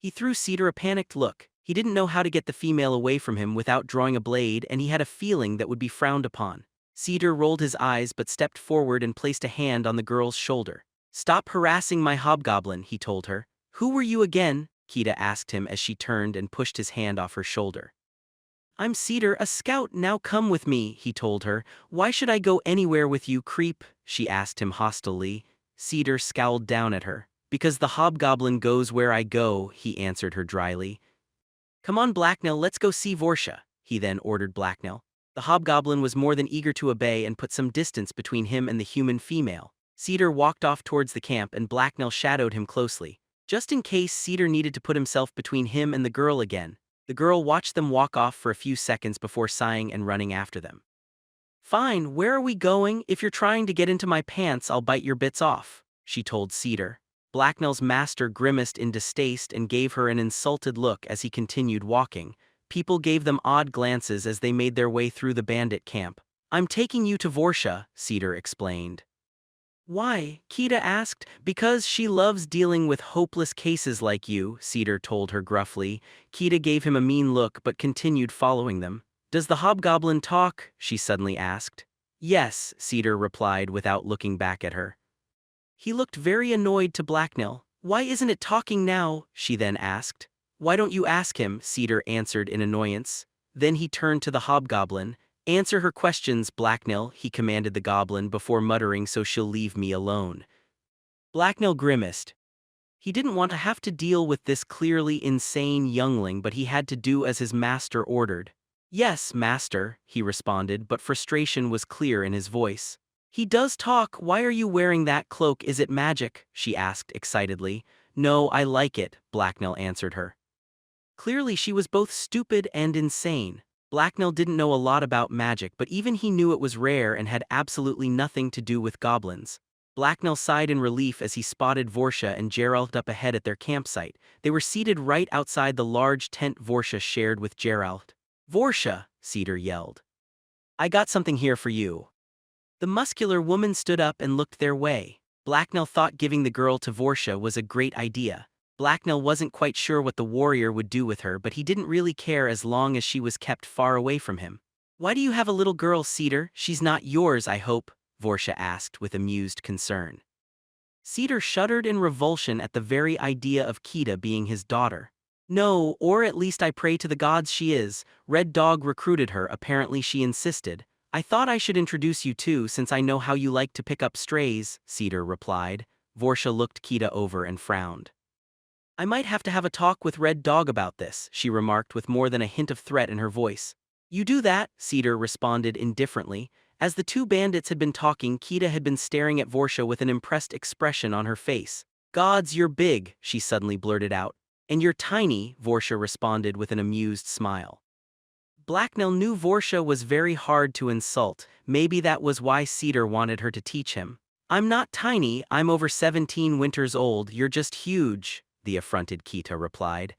He threw Cedar a panicked look. He didn't know how to get the female away from him without drawing a blade, and he had a feeling that would be frowned upon. Cedar rolled his eyes but stepped forward and placed a hand on the girl's shoulder. "Stop harassing my hobgoblin," he told her. "Who were you again?" Kita asked him as she turned and pushed his hand off her shoulder. "I'm Cedar, a scout, now come with me," he told her. "Why should I go anywhere with you, creep?" she asked him hostilely. Cedar scowled down at her. "Because the hobgoblin goes where I go," he answered her dryly. "Come on, Blacknell, let's go see Vorsha," he then ordered Blacknell. The hobgoblin was more than eager to obey and put some distance between him and the human female. Cedar walked off towards the camp and Blacknell shadowed him closely. Just in case Cedar needed to put himself between him and the girl again. The girl watched them walk off for a few seconds before sighing and running after them. "Fine, where are we going? If you're trying to get into my pants, I'll bite your bits off," she told Cedar. Blacknell's master grimaced in distaste and gave her an insulted look as he continued walking. People gave them odd glances as they made their way through the bandit camp. "I'm taking you to Vorsha," Cedar explained. "Why?" Kita asked. "Because she loves dealing with hopeless cases like you," Cedar told her gruffly. Kita gave him a mean look but continued following them. "Does the hobgoblin talk?" she suddenly asked. "Yes," Cedar replied without looking back at her. He looked very annoyed to Blacknell. "Why isn't it talking now?" she then asked. "Why don't you ask him?" Cedar answered in annoyance. Then he turned to the hobgoblin. "Answer her questions, Blacknell," he commanded the goblin before muttering, "so she'll leave me alone." Blacknell grimaced. He didn't want to have to deal with this clearly insane youngling, but he had to do as his master ordered. "Yes, master," he responded, but frustration was clear in his voice. "He does talk. Why are you wearing that cloak? Is it magic?" she asked excitedly. "No, I like it," Blacknell answered her. Clearly she was both stupid and insane. Blacknell didn't know a lot about magic, but even he knew it was rare and had absolutely nothing to do with goblins. Blacknell sighed in relief as he spotted Vorsha and Geralt up ahead at their campsite. They were seated right outside the large tent Vorsha shared with Geralt. "Vorsha!" Cedar yelled. "I got something here for you." The muscular woman stood up and looked their way. Blacknell thought giving the girl to Vorsha was a great idea. Blacknell wasn't quite sure what the warrior would do with her, but he didn't really care as long as she was kept far away from him. "Why do you have a little girl, Cedar? She's not yours, I hope?" Vorsha asked with amused concern. Cedar shuddered in revulsion at the very idea of Kita being his daughter. "No, or at least I pray to the gods she is. Red Dog recruited her, apparently she insisted. I thought I should introduce you too, since I know how you like to pick up strays," Cedar replied. Vorsha looked Kita over and frowned. "I might have to have a talk with Red Dog about this," she remarked with more than a hint of threat in her voice. "You do that," Cedar responded indifferently. As the two bandits had been talking, Kita had been staring at Vorsha with an impressed expression on her face. "Gods, you're big," she suddenly blurted out. "And you're tiny," Vorsha responded with an amused smile. Blacknell knew Vorsha was very hard to insult. Maybe that was why Cedar wanted her to teach him. "I'm not tiny, I'm over 17 winters old, you're just huge," the affronted Kita replied.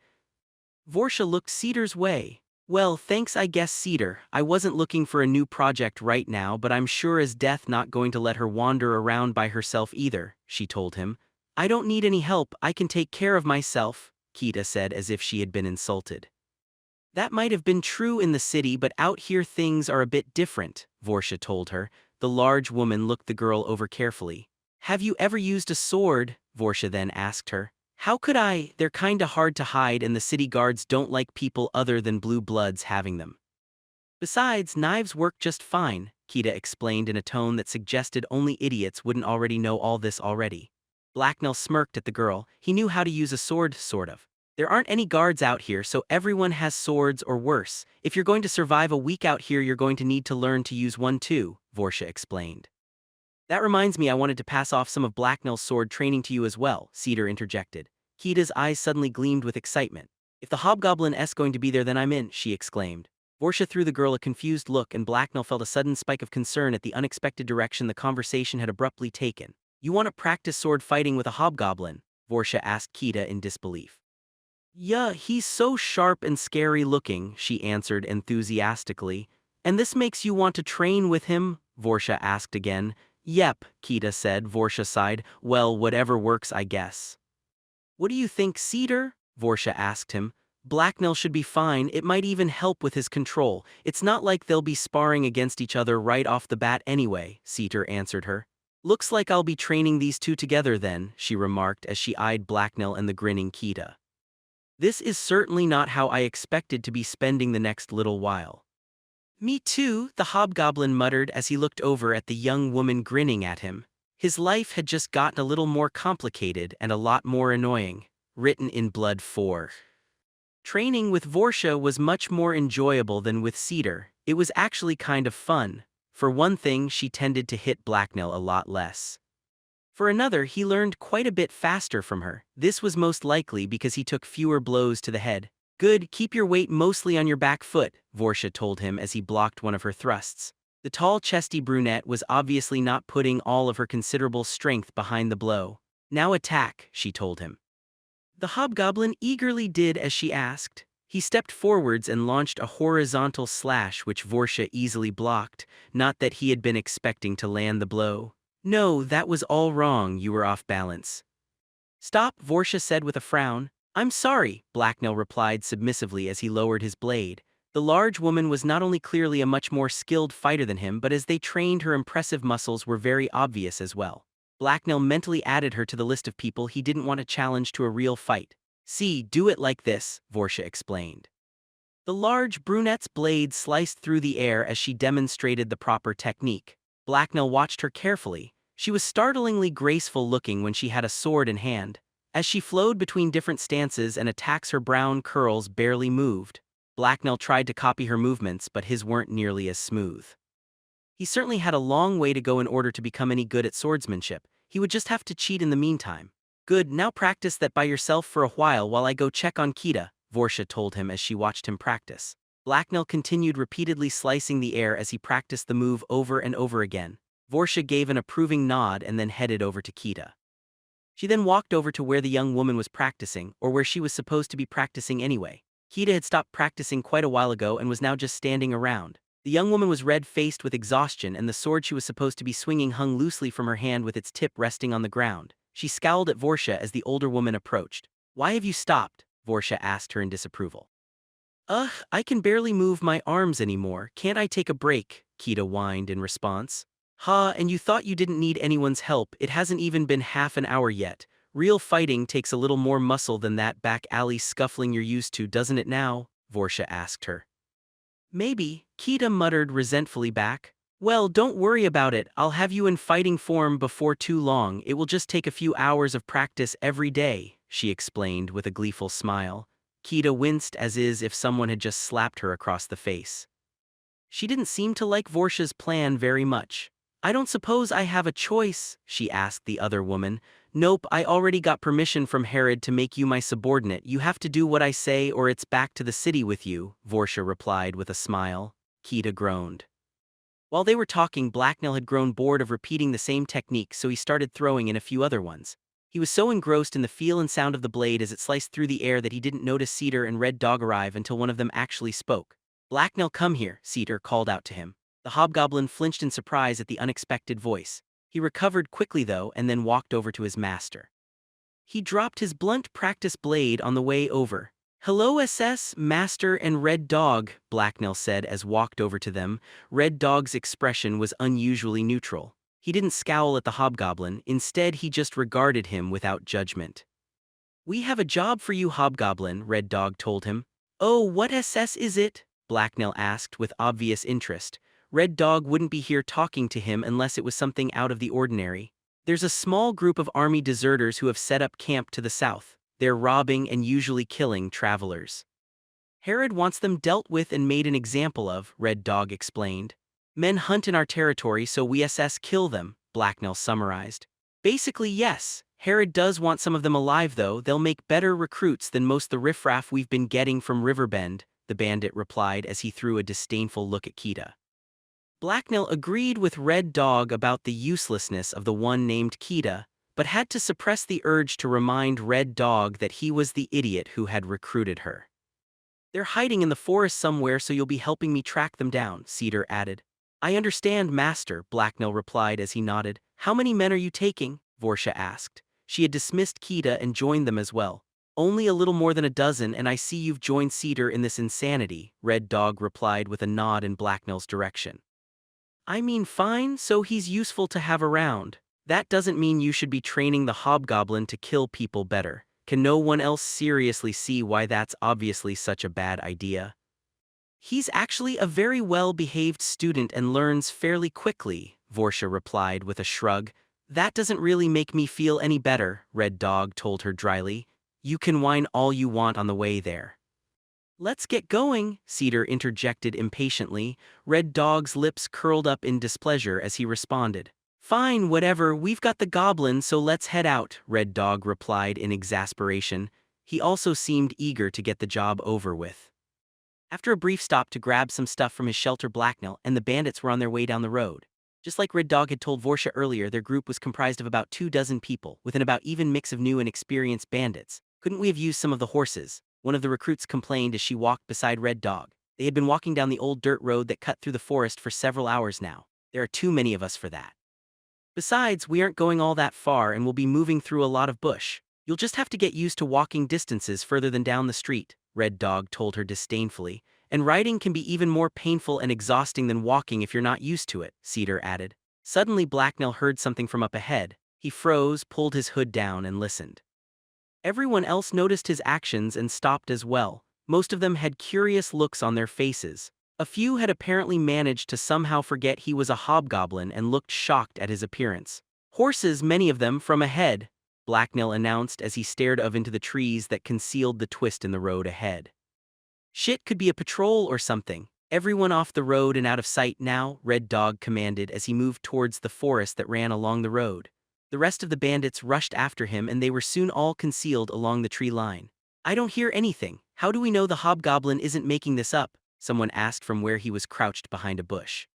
Vorsha looked Cedar's way. "Well, thanks I guess, Cedar. I wasn't looking for a new project right now, but I'm sure as death not going to let her wander around by herself either," she told him. "I don't need any help, I can take care of myself," Kita said as if she had been insulted. "That might have been true in the city, but out here things are a bit different," Vorsha told her. The large woman looked the girl over carefully. "Have you ever used a sword?" Vorsha then asked her. "How could I? They're kinda hard to hide and the city guards don't like people other than blue bloods having them. Besides, knives work just fine," Kita explained in a tone that suggested only idiots wouldn't already know all this already. Blacknell smirked at the girl. He knew how to use a sword, sort of. "There aren't any guards out here, so everyone has swords or worse. If you're going to survive a week out here, you're going to need to learn to use one too," Vorsha explained. "That reminds me, I wanted to pass off some of Blacknell's sword training to you as well," Cedar interjected. Kita's eyes suddenly gleamed with excitement. "If the hobgoblin-esque going to be there, then I'm in," she exclaimed. Vorsha threw the girl a confused look, and Blacknell felt a sudden spike of concern at the unexpected direction the conversation had abruptly taken. "You want to practice sword fighting with a hobgoblin?" Vorsha asked Kita in disbelief. "Yeah, he's so sharp and scary looking," she answered enthusiastically. "And this makes you want to train with him?" Vorsha asked again. "Yep," Kita said. Vorsha sighed. "Well, whatever works, I guess." "What do you think, Cedar?" Vorsha asked him. Blacknell should be fine, it might even help with his control. It's not like they'll be sparring against each other right off the bat anyway, Cedar answered her. Looks like I'll be training these two together then, she remarked as she eyed Blacknell and the grinning Kita. This is certainly not how I expected to be spending the next little while. Me too, the hobgoblin muttered as he looked over at the young woman grinning at him. His life had just gotten a little more complicated and a lot more annoying. Written in blood 4. Training with Vorsha was much more enjoyable than with Cedar. It was actually kind of fun. For one thing, she tended to hit Blacknell a lot less. For another, he learned quite a bit faster from her. This was most likely because he took fewer blows to the head. Good, keep your weight mostly on your back foot, Vorsha told him as he blocked one of her thrusts. The tall, chesty brunette was obviously not putting all of her considerable strength behind the blow. Now attack, she told him. The hobgoblin eagerly did as she asked. He stepped forwards and launched a horizontal slash which Vorsha easily blocked, not that he had been expecting to land the blow. No, that was all wrong, you were off balance. Stop, Vorsha said with a frown. I'm sorry, Blacknell replied submissively as he lowered his blade. The large woman was not only clearly a much more skilled fighter than him, but as they trained, her impressive muscles were very obvious as well. Blacknell mentally added her to the list of people he didn't want to challenge to a real fight. See, do it like this, Vorsha explained. The large brunette's blade sliced through the air as she demonstrated the proper technique. Blacknell watched her carefully. She was startlingly graceful looking when she had a sword in hand. As she flowed between different stances and attacks, her brown curls barely moved. Blacknell tried to copy her movements, but his weren't nearly as smooth. He certainly had a long way to go in order to become any good at swordsmanship. He would just have to cheat in the meantime. Good, now practice that by yourself for a while I go check on Kita, Vorsha told him as she watched him practice. Blacknell continued repeatedly slicing the air as he practiced the move over and over again. Vorsha gave an approving nod and then headed over to Kita. She then walked over to where the young woman was practicing, or where she was supposed to be practicing anyway. Kita had stopped practicing quite a while ago and was now just standing around. The young woman was red-faced with exhaustion, and the sword she was supposed to be swinging hung loosely from her hand with its tip resting on the ground. She scowled at Vorsha as the older woman approached. Why have you stopped? Vorsha asked her in disapproval. I can barely move my arms anymore. Can't I take a break? Kita whined in response. And you thought you didn't need anyone's help. It hasn't even been half an hour yet. Real fighting takes a little more muscle than that back alley scuffling you're used to, doesn't it now? Vorsha asked her. Maybe, Kita muttered resentfully back. Well, don't worry about it. I'll have you in fighting form before too long. It will just take a few hours of practice every day, she explained with a gleeful smile. Kita winced as if someone had just slapped her across the face. She didn't seem to like Vorsha's plan very much. I don't suppose I have a choice, she asked the other woman. Nope, I already got permission from Herod to make you my subordinate. You have to do what I say or it's back to the city with you, Vorsha replied with a smile. Kita groaned. While they were talking, Blacknell had grown bored of repeating the same technique, so he started throwing in a few other ones. He was so engrossed in the feel and sound of the blade as it sliced through the air that he didn't notice Cedar and Red Dog arrive until one of them actually spoke. Blacknell, come here, Cedar called out to him. The hobgoblin flinched in surprise at the unexpected voice. He recovered quickly though and then walked over to his master. He dropped his blunt practice blade on the way over. Hello SS, Master and Red Dog, Blacknell said as walked over to them. Red Dog's expression was unusually neutral. He didn't scowl at the hobgoblin, instead he just regarded him without judgment. We have a job for you, Hobgoblin, Red Dog told him. Oh, what SS is it? Blacknell asked with obvious interest. Red Dog wouldn't be here talking to him unless it was something out of the ordinary. There's a small group of army deserters who have set up camp to the south. They're robbing and usually killing travelers. Herod wants them dealt with and made an example of, Red Dog explained. Men hunt in our territory, so we SS kill them, Blacknell summarized. Basically, yes. Herod does want some of them alive though. They'll make better recruits than most the riffraff we've been getting from Riverbend, the bandit replied as he threw a disdainful look at Kita. Blacknell agreed with Red Dog about the uselessness of the one named Kita, but had to suppress the urge to remind Red Dog that he was the idiot who had recruited her. They're hiding in the forest somewhere, so you'll be helping me track them down, Cedar added. I understand, Master, Blacknell replied as he nodded. How many men are you taking? Vorsha asked. She had dismissed Kita and joined them as well. Only a little more than a dozen, and I see you've joined Cedar in this insanity, Red Dog replied with a nod in Blacknell's direction. I mean fine, so he's useful to have around. That doesn't mean you should be training the hobgoblin to kill people better. Can no one else seriously see why that's obviously such a bad idea? He's actually a very well-behaved student and learns fairly quickly, Vorsha replied with a shrug. That doesn't really make me feel any better, Red Dog told her dryly. You can whine all you want on the way there. Let's get going, Cedar interjected impatiently. Red Dog's lips curled up in displeasure as he responded. Fine, whatever, we've got the goblin, so let's head out, Red Dog replied in exasperation. He also seemed eager to get the job over with. After a brief stop to grab some stuff from his shelter, Blacknell and the bandits were on their way down the road. Just like Red Dog had told Vorsha earlier, their group was comprised of about 24 people, with an about even mix of new and experienced bandits. Couldn't we have used some of the horses? One of the recruits complained as she walked beside Red Dog. They had been walking down the old dirt road that cut through the forest for several hours now. There are too many of us for that. Besides, we aren't going all that far and we'll be moving through a lot of bush. You'll just have to get used to walking distances further than down the street, Red Dog told her disdainfully. And riding can be even more painful and exhausting than walking if you're not used to it, Cedar added. Suddenly Blacknell heard something from up ahead. He froze, pulled his hood down, and listened. Everyone else noticed his actions and stopped as well. Most of them had curious looks on their faces. A few had apparently managed to somehow forget he was a hobgoblin and looked shocked at his appearance. Horses, many of them, from ahead, Blacknell announced as he stared up into the trees that concealed the twist in the road ahead. Shit, could be a patrol or something. Everyone off the road and out of sight now, Red Dog commanded as he moved towards the forest that ran along the road. The rest of the bandits rushed after him and they were soon all concealed along the tree line. I don't hear anything. How do we know the hobgoblin isn't making this up? Someone asked from where he was crouched behind a bush.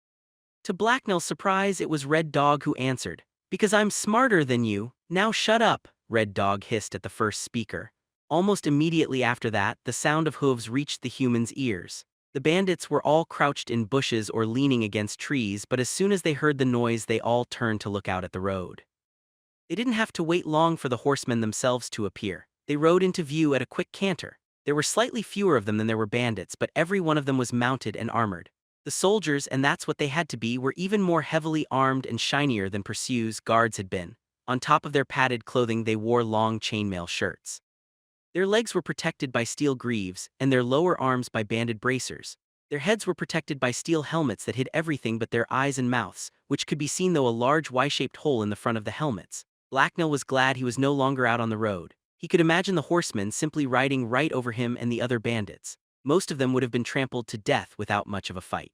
To Blacknell's surprise, it was Red Dog who answered. Because I'm smarter than you. Now shut up, Red Dog hissed at the first speaker. Almost immediately after that, the sound of hooves reached the humans' ears. The bandits were all crouched in bushes or leaning against trees, but as soon as they heard the noise they all turned to look out at the road. They didn't have to wait long for the horsemen themselves to appear. They rode into view at a quick canter. There were slightly fewer of them than there were bandits, but every one of them was mounted and armored. The soldiers, and that's what they had to be, were even more heavily armed and shinier than Pursue's guards had been. On top of their padded clothing they wore long chainmail shirts. Their legs were protected by steel greaves, and their lower arms by banded bracers. Their heads were protected by steel helmets that hid everything but their eyes and mouths, which could be seen through a large Y-shaped hole in the front of the helmets. Blacknell was glad he was no longer out on the road. He could imagine the horsemen simply riding right over him and the other bandits. Most of them would have been trampled to death without much of a fight.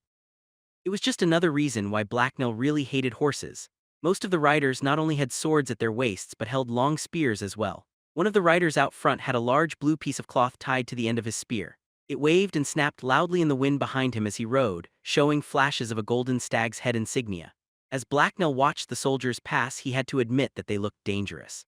It was just another reason why Blacknell really hated horses. Most of the riders not only had swords at their waists but held long spears as well. One of the riders out front had a large blue piece of cloth tied to the end of his spear. It waved and snapped loudly in the wind behind him as he rode, showing flashes of a golden stag's head insignia. As Blacknell watched the soldiers pass, he had to admit that they looked dangerous.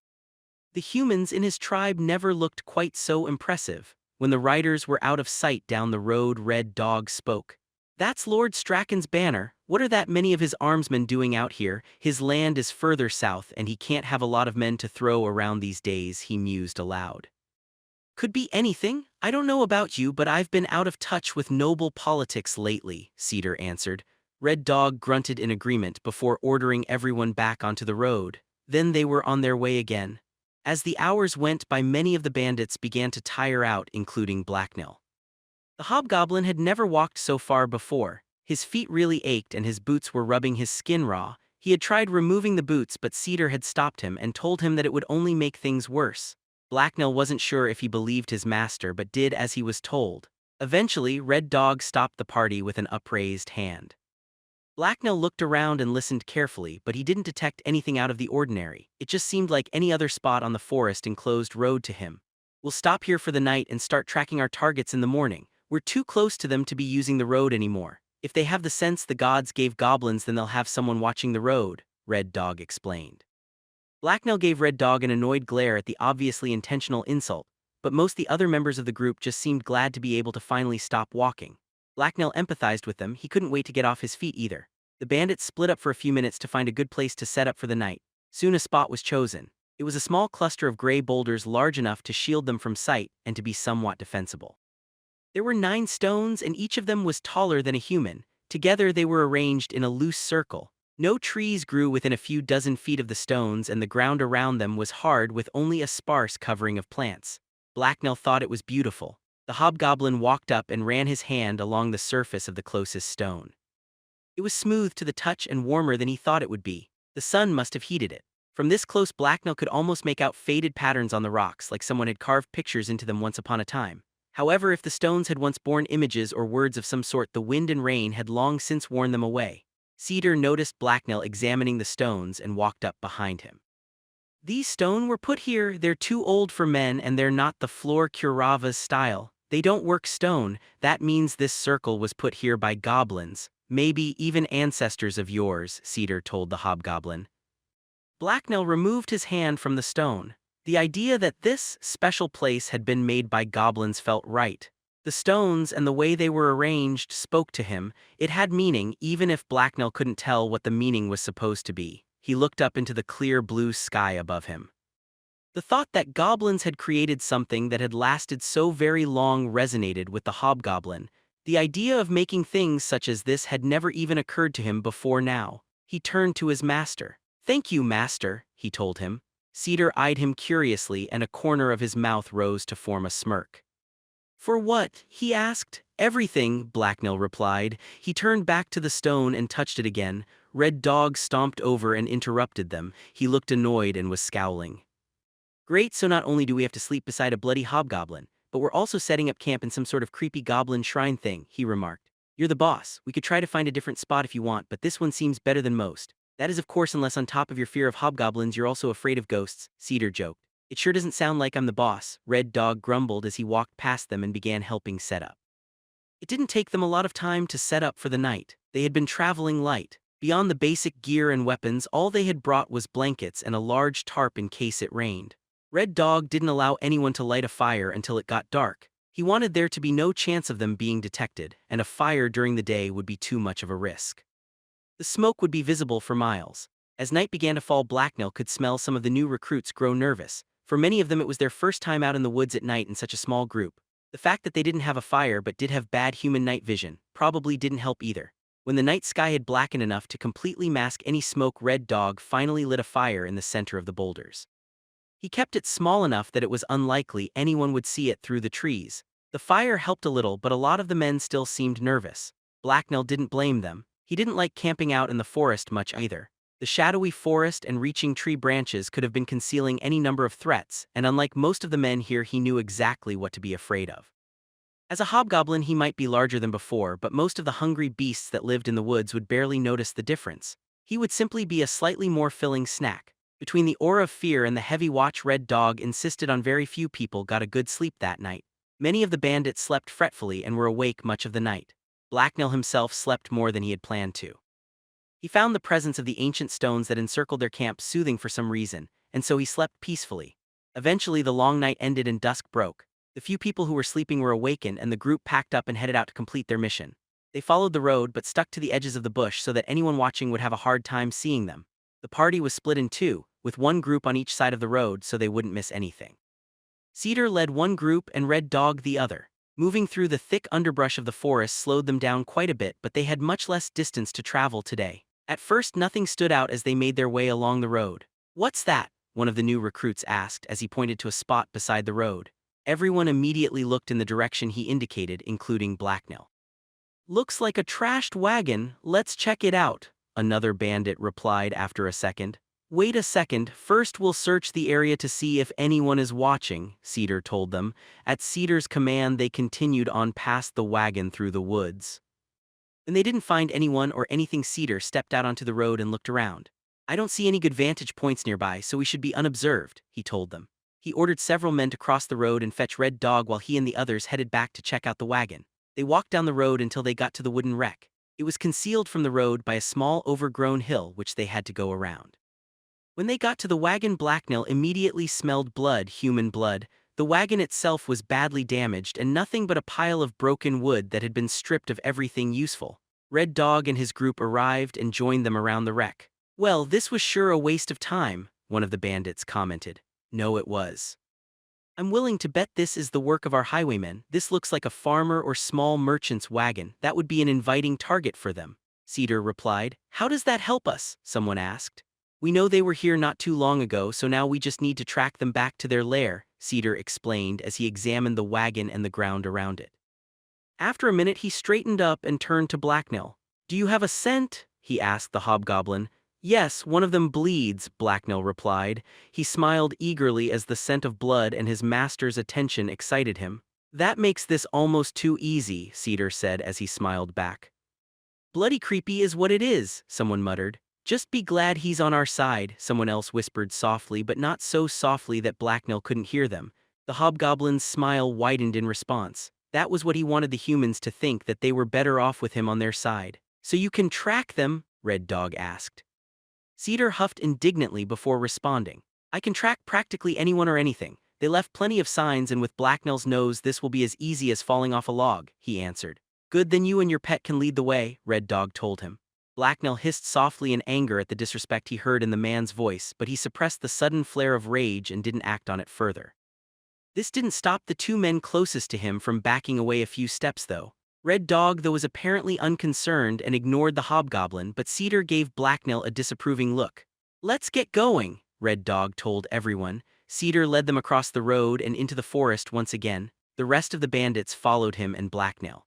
The humans in his tribe never looked quite so impressive. When the riders were out of sight down the road, Red Dog spoke. That's Lord Strachan's banner. What are that many of his armsmen doing out here? His land is further south and he can't have a lot of men to throw around these days, he mused aloud. Could be anything. I don't know about you, but I've been out of touch with noble politics lately, Cedar answered. Red Dog grunted in agreement before ordering everyone back onto the road. Then they were on their way again. As the hours went by, many of the bandits began to tire out, including Blacknell. The hobgoblin had never walked so far before. His feet really ached and his boots were rubbing his skin raw. He had tried removing the boots, but Cedar had stopped him and told him that it would only make things worse. Blacknell wasn't sure if he believed his master, but did as he was told. Eventually, Red Dog stopped the party with an upraised hand. Blacknell looked around and listened carefully, but he didn't detect anything out of the ordinary. It just seemed like any other spot on the forest-enclosed road to him. We'll stop here for the night and start tracking our targets in the morning. We're too close to them to be using the road anymore. If they have the sense the gods gave goblins, then they'll have someone watching the road, Red Dog explained. Blacknell gave Red Dog an annoyed glare at the obviously intentional insult, but most of the other members of the group just seemed glad to be able to finally stop walking. Blacknell empathized with them. He couldn't wait to get off his feet either. The bandits split up for a few minutes to find a good place to set up for the night. Soon a spot was chosen. It was a small cluster of gray boulders large enough to shield them from sight and to be somewhat defensible. There were 9 stones and each of them was taller than a human. Together they were arranged in a loose circle. No trees grew within a few dozen feet of the stones and the ground around them was hard with only a sparse covering of plants. Blacknell thought it was beautiful. The hobgoblin walked up and ran his hand along the surface of the closest stone. It was smooth to the touch and warmer than he thought it would be. The sun must have heated it. From this close, Blacknell could almost make out faded patterns on the rocks, like someone had carved pictures into them once upon a time. However, if the stones had once borne images or words of some sort, the wind and rain had long since worn them away. Cedar noticed Blacknell examining the stones and walked up behind him. "These stone were put here, they're too old for men and they're not the floor Kurava's style. They don't work stone, that means this circle was put here by goblins, maybe even ancestors of yours," Cedar told the hobgoblin. Blacknell removed his hand from the stone. The idea that this special place had been made by goblins felt right. The stones and the way they were arranged spoke to him. It had meaning, even if Blacknell couldn't tell what the meaning was supposed to be. He looked up into the clear blue sky above him. The thought that goblins had created something that had lasted so very long resonated with the hobgoblin. The idea of making things such as this had never even occurred to him before now. He turned to his master. "Thank you, master," he told him. Cedar eyed him curiously and a corner of his mouth rose to form a smirk. "For what?" he asked. "Everything," Blacknell replied. He turned back to the stone and touched it again. Red Dog stomped over and interrupted them. He looked annoyed and was scowling. "Great, so not only do we have to sleep beside a bloody hobgoblin, but we're also setting up camp in some sort of creepy goblin shrine thing," he remarked. "You're the boss. We could try to find a different spot if you want, but this one seems better than most. That is, of course, unless on top of your fear of hobgoblins you're also afraid of ghosts," Cedar joked. "It sure doesn't sound like I'm the boss," Red Dog grumbled as he walked past them and began helping set up. It didn't take them a lot of time to set up for the night. They had been traveling light. Beyond the basic gear and weapons, all they had brought was blankets and a large tarp in case it rained. Red Dog didn't allow anyone to light a fire until it got dark. He wanted there to be no chance of them being detected, and a fire during the day would be too much of a risk. The smoke would be visible for miles. As night began to fall, Blacknell could smell some of the new recruits grow nervous. For many of them it was their first time out in the woods at night in such a small group. The fact that they didn't have a fire but did have bad human night vision probably didn't help either. When the night sky had blackened enough to completely mask any smoke, Red Dog finally lit a fire in the center of the boulders. He kept it small enough that it was unlikely anyone would see it through the trees. The fire helped a little, but a lot of the men still seemed nervous. Blacknell didn't blame them. He didn't like camping out in the forest much either. The shadowy forest and reaching tree branches could have been concealing any number of threats, and unlike most of the men here, he knew exactly what to be afraid of. As a hobgoblin, he might be larger than before, but most of the hungry beasts that lived in the woods would barely notice the difference. He would simply be a slightly more filling snack. Between the aura of fear and the heavy watch, Red Dog insisted on very few people got a good sleep that night. Many of the bandits slept fretfully and were awake much of the night. Blacknell himself slept more than he had planned to. He found the presence of the ancient stones that encircled their camp soothing for some reason, and so he slept peacefully. Eventually the long night ended and dusk broke. The few people who were sleeping were awakened and the group packed up and headed out to complete their mission. They followed the road but stuck to the edges of the bush so that anyone watching would have a hard time seeing them. The party was split in two, with one group on each side of the road so they wouldn't miss anything. Cedar led one group and Red Dog the other. Moving through the thick underbrush of the forest slowed them down quite a bit, but they had much less distance to travel today. At first nothing stood out as they made their way along the road. "What's that?" one of the new recruits asked as he pointed to a spot beside the road. Everyone immediately looked in the direction he indicated, including Blacknell. "Looks like a trashed wagon, let's check it out," another bandit replied after a second. "Wait a second, first we'll search the area to see if anyone is watching," Cedar told them. At Cedar's command they continued on past the wagon through the woods. When they didn't find anyone or anything, Cedar stepped out onto the road and looked around. "I don't see any good vantage points nearby, so we should be unobserved," he told them. He ordered several men to cross the road and fetch Red Dog while he and the others headed back to check out the wagon. They walked down the road until they got to the wooden wreck. It was concealed from the road by a small overgrown hill which they had to go around. When they got to the wagon, Blacknell immediately smelled blood, human blood. The wagon itself was badly damaged and nothing but a pile of broken wood that had been stripped of everything useful. Red Dog and his group arrived and joined them around the wreck. "Well, this was sure a waste of time," one of the bandits commented. No, it was. I'm willing to bet this is the work of our highwaymen. This looks like a farmer or small merchant's wagon. That would be an inviting target for them. Cedar replied. How does that help us? Someone asked. We know they were here not too long ago, so now we just need to track them back to their lair, Cedar explained as he examined the wagon and the ground around it. After a minute he straightened up and turned to Blacknell. Do you have a scent? He asked the hobgoblin. Yes, one of them bleeds, Blacknell replied. He smiled eagerly as the scent of blood and his master's attention excited him. That makes this almost too easy, Cedar said as he smiled back. Bloody creepy is what it is, someone muttered. Just be glad he's on our side, someone else whispered softly, but not so softly that Blacknell couldn't hear them. The hobgoblin's smile widened in response. That was what he wanted the humans to think, that they were better off with him on their side. So you can track them? Red Dog asked. Cedar huffed indignantly before responding. I can track practically anyone or anything. They left plenty of signs, and with Blacknell's nose this will be as easy as falling off a log, he answered. Good, then you and your pet can lead the way, Red Dog told him. Blacknell hissed softly in anger at the disrespect he heard in the man's voice, but he suppressed the sudden flare of rage and didn't act on it further. This didn't stop the two men closest to him from backing away a few steps, though. Red Dog, though, was apparently unconcerned and ignored the hobgoblin, but Cedar gave Blacknell a disapproving look. Let's get going, Red Dog told everyone. Cedar led them across the road and into the forest once again. The rest of the bandits followed him and Blacknell.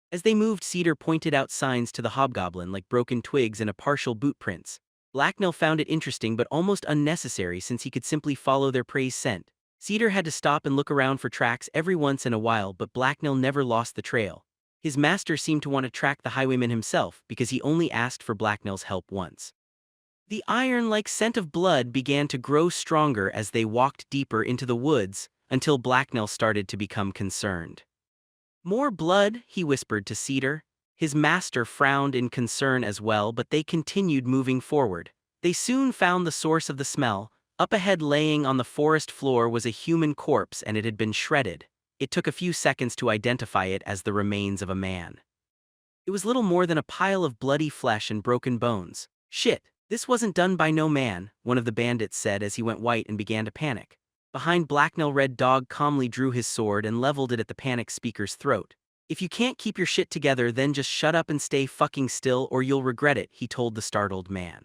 As they moved, Cedar pointed out signs to the hobgoblin like broken twigs and a partial boot prints. Blacknell found it interesting but almost unnecessary since he could simply follow their prey's scent. Cedar had to stop and look around for tracks every once in a while, but Blacknell never lost the trail. His master seemed to want to track the highwayman himself because he only asked for Blacknell's help once. The iron-like scent of blood began to grow stronger as they walked deeper into the woods until Blacknell started to become concerned. More blood, he whispered to Cedar. His master frowned in concern as well, but they continued moving forward. They soon found the source of the smell. Up ahead, laying on the forest floor, was a human corpse, and it had been shredded. It took a few seconds to identify it as the remains of a man. It was little more than a pile of bloody flesh and broken bones. Shit, this wasn't done by no man, one of the bandits said as he went white and began to panic. Behind Blacknell, Red Dog calmly drew his sword and leveled it at the panicked speaker's throat. If you can't keep your shit together, then just shut up and stay fucking still or you'll regret it, he told the startled man.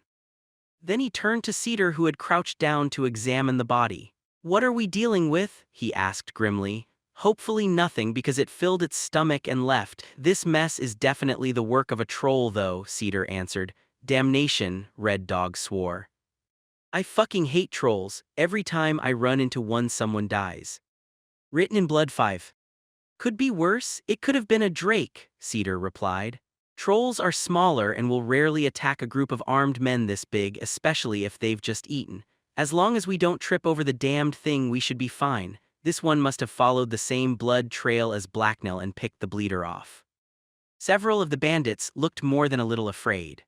Then he turned to Cedar, who had crouched down to examine the body. What are we dealing with? He asked grimly. Hopefully nothing, because it filled its stomach and left. This mess is definitely the work of a troll, though, Cedar answered. Damnation, Red Dog swore. I fucking hate trolls. Every time I run into one, someone dies. Written in blood 5. Could be worse. It could have been a drake, Cedar replied. Trolls are smaller and will rarely attack a group of armed men this big, especially if they've just eaten. As long as we don't trip over the damned thing, we should be fine. This one must have followed the same blood trail as Blacknell and picked the bleeder off. Several of the bandits looked more than a little afraid.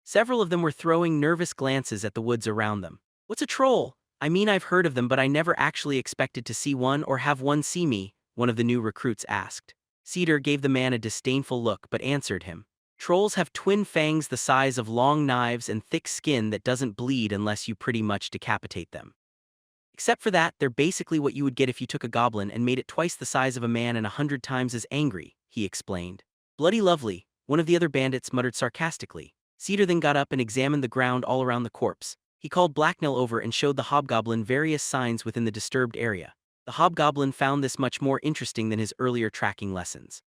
Several of them were throwing nervous glances at the woods around them. What's a troll? I mean, I've heard of them, but I never actually expected to see one or have one see me, one of the new recruits asked. Cedar gave the man a disdainful look but answered him. Trolls have twin fangs the size of long knives and thick skin that doesn't bleed unless you pretty much decapitate them. Except for that, they're basically what you would get if you took a goblin and made it twice the size of a man and 100 times as angry, he explained. Bloody lovely, one of the other bandits muttered sarcastically. Cedar then got up and examined the ground all around the corpse. He called Blacknell over and showed the hobgoblin various signs within the disturbed area. The hobgoblin found this much more interesting than his earlier tracking lessons.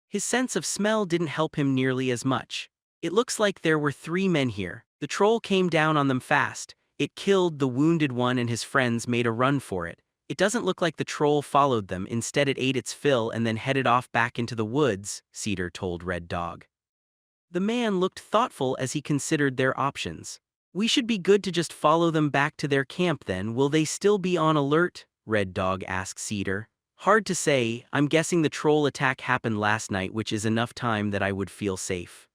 His sense of smell didn't help him nearly as much. It looks like there were 3 men here. The troll came down on them fast. It killed the wounded one and his friends made a run for it. It doesn't look like the troll followed them. Instead, it ate its fill and then headed off back into the woods, Cedar told Red Dog. The man looked thoughtful as he considered their options. We should be good to just follow them back to their camp then. Will they still be on alert? Red Dog asked Cedar. Hard to say. I'm guessing the troll attack happened last night, which is enough time that I would feel safe.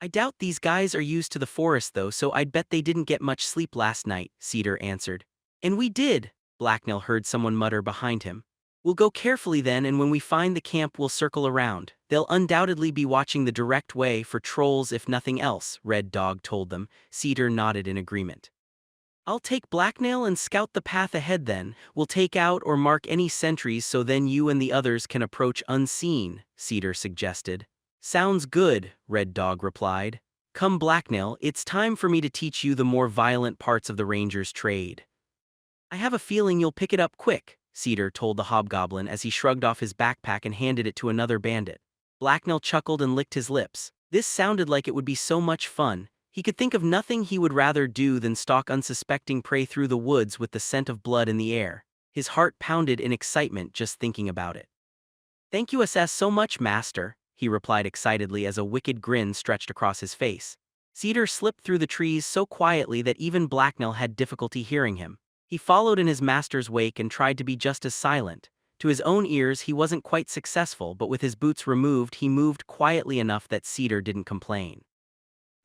I doubt these guys are used to the forest though, so I'd bet they didn't get much sleep last night, Cedar answered. And we did, Blacknell heard someone mutter behind him. We'll go carefully then, and when we find the camp we'll circle around. They'll undoubtedly be watching the direct way for trolls if nothing else, Red Dog told them. Cedar nodded in agreement. I'll take Blacknail and scout the path ahead then. We'll take out or mark any sentries so then you and the others can approach unseen, Cedar suggested. Sounds good, Red Dog replied. Come Blacknail, it's time for me to teach you the more violent parts of the ranger's trade. I have a feeling you'll pick it up quick, Cedar told the hobgoblin as he shrugged off his backpack and handed it to another bandit. Blacknail chuckled and licked his lips. This sounded like it would be so much fun. He could think of nothing he would rather do than stalk unsuspecting prey through the woods with the scent of blood in the air. His heart pounded in excitement just thinking about it. Thank you SS so much, master, he replied excitedly as a wicked grin stretched across his face. Cedar slipped through the trees so quietly that even Blacknail had difficulty hearing him. He followed in his master's wake and tried to be just as silent. To his own ears he wasn't quite successful, but with his boots removed he moved quietly enough that Cedar didn't complain.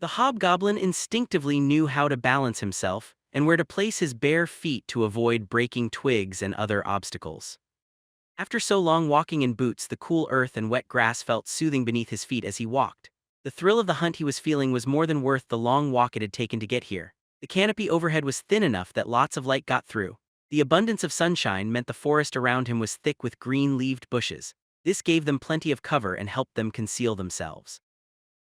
The hobgoblin instinctively knew how to balance himself and where to place his bare feet to avoid breaking twigs and other obstacles. After so long walking in boots, the cool earth and wet grass felt soothing beneath his feet as he walked. The thrill of the hunt he was feeling was more than worth the long walk it had taken to get here. The canopy overhead was thin enough that lots of light got through. The abundance of sunshine meant the forest around him was thick with green-leaved bushes. This gave them plenty of cover and helped them conceal themselves.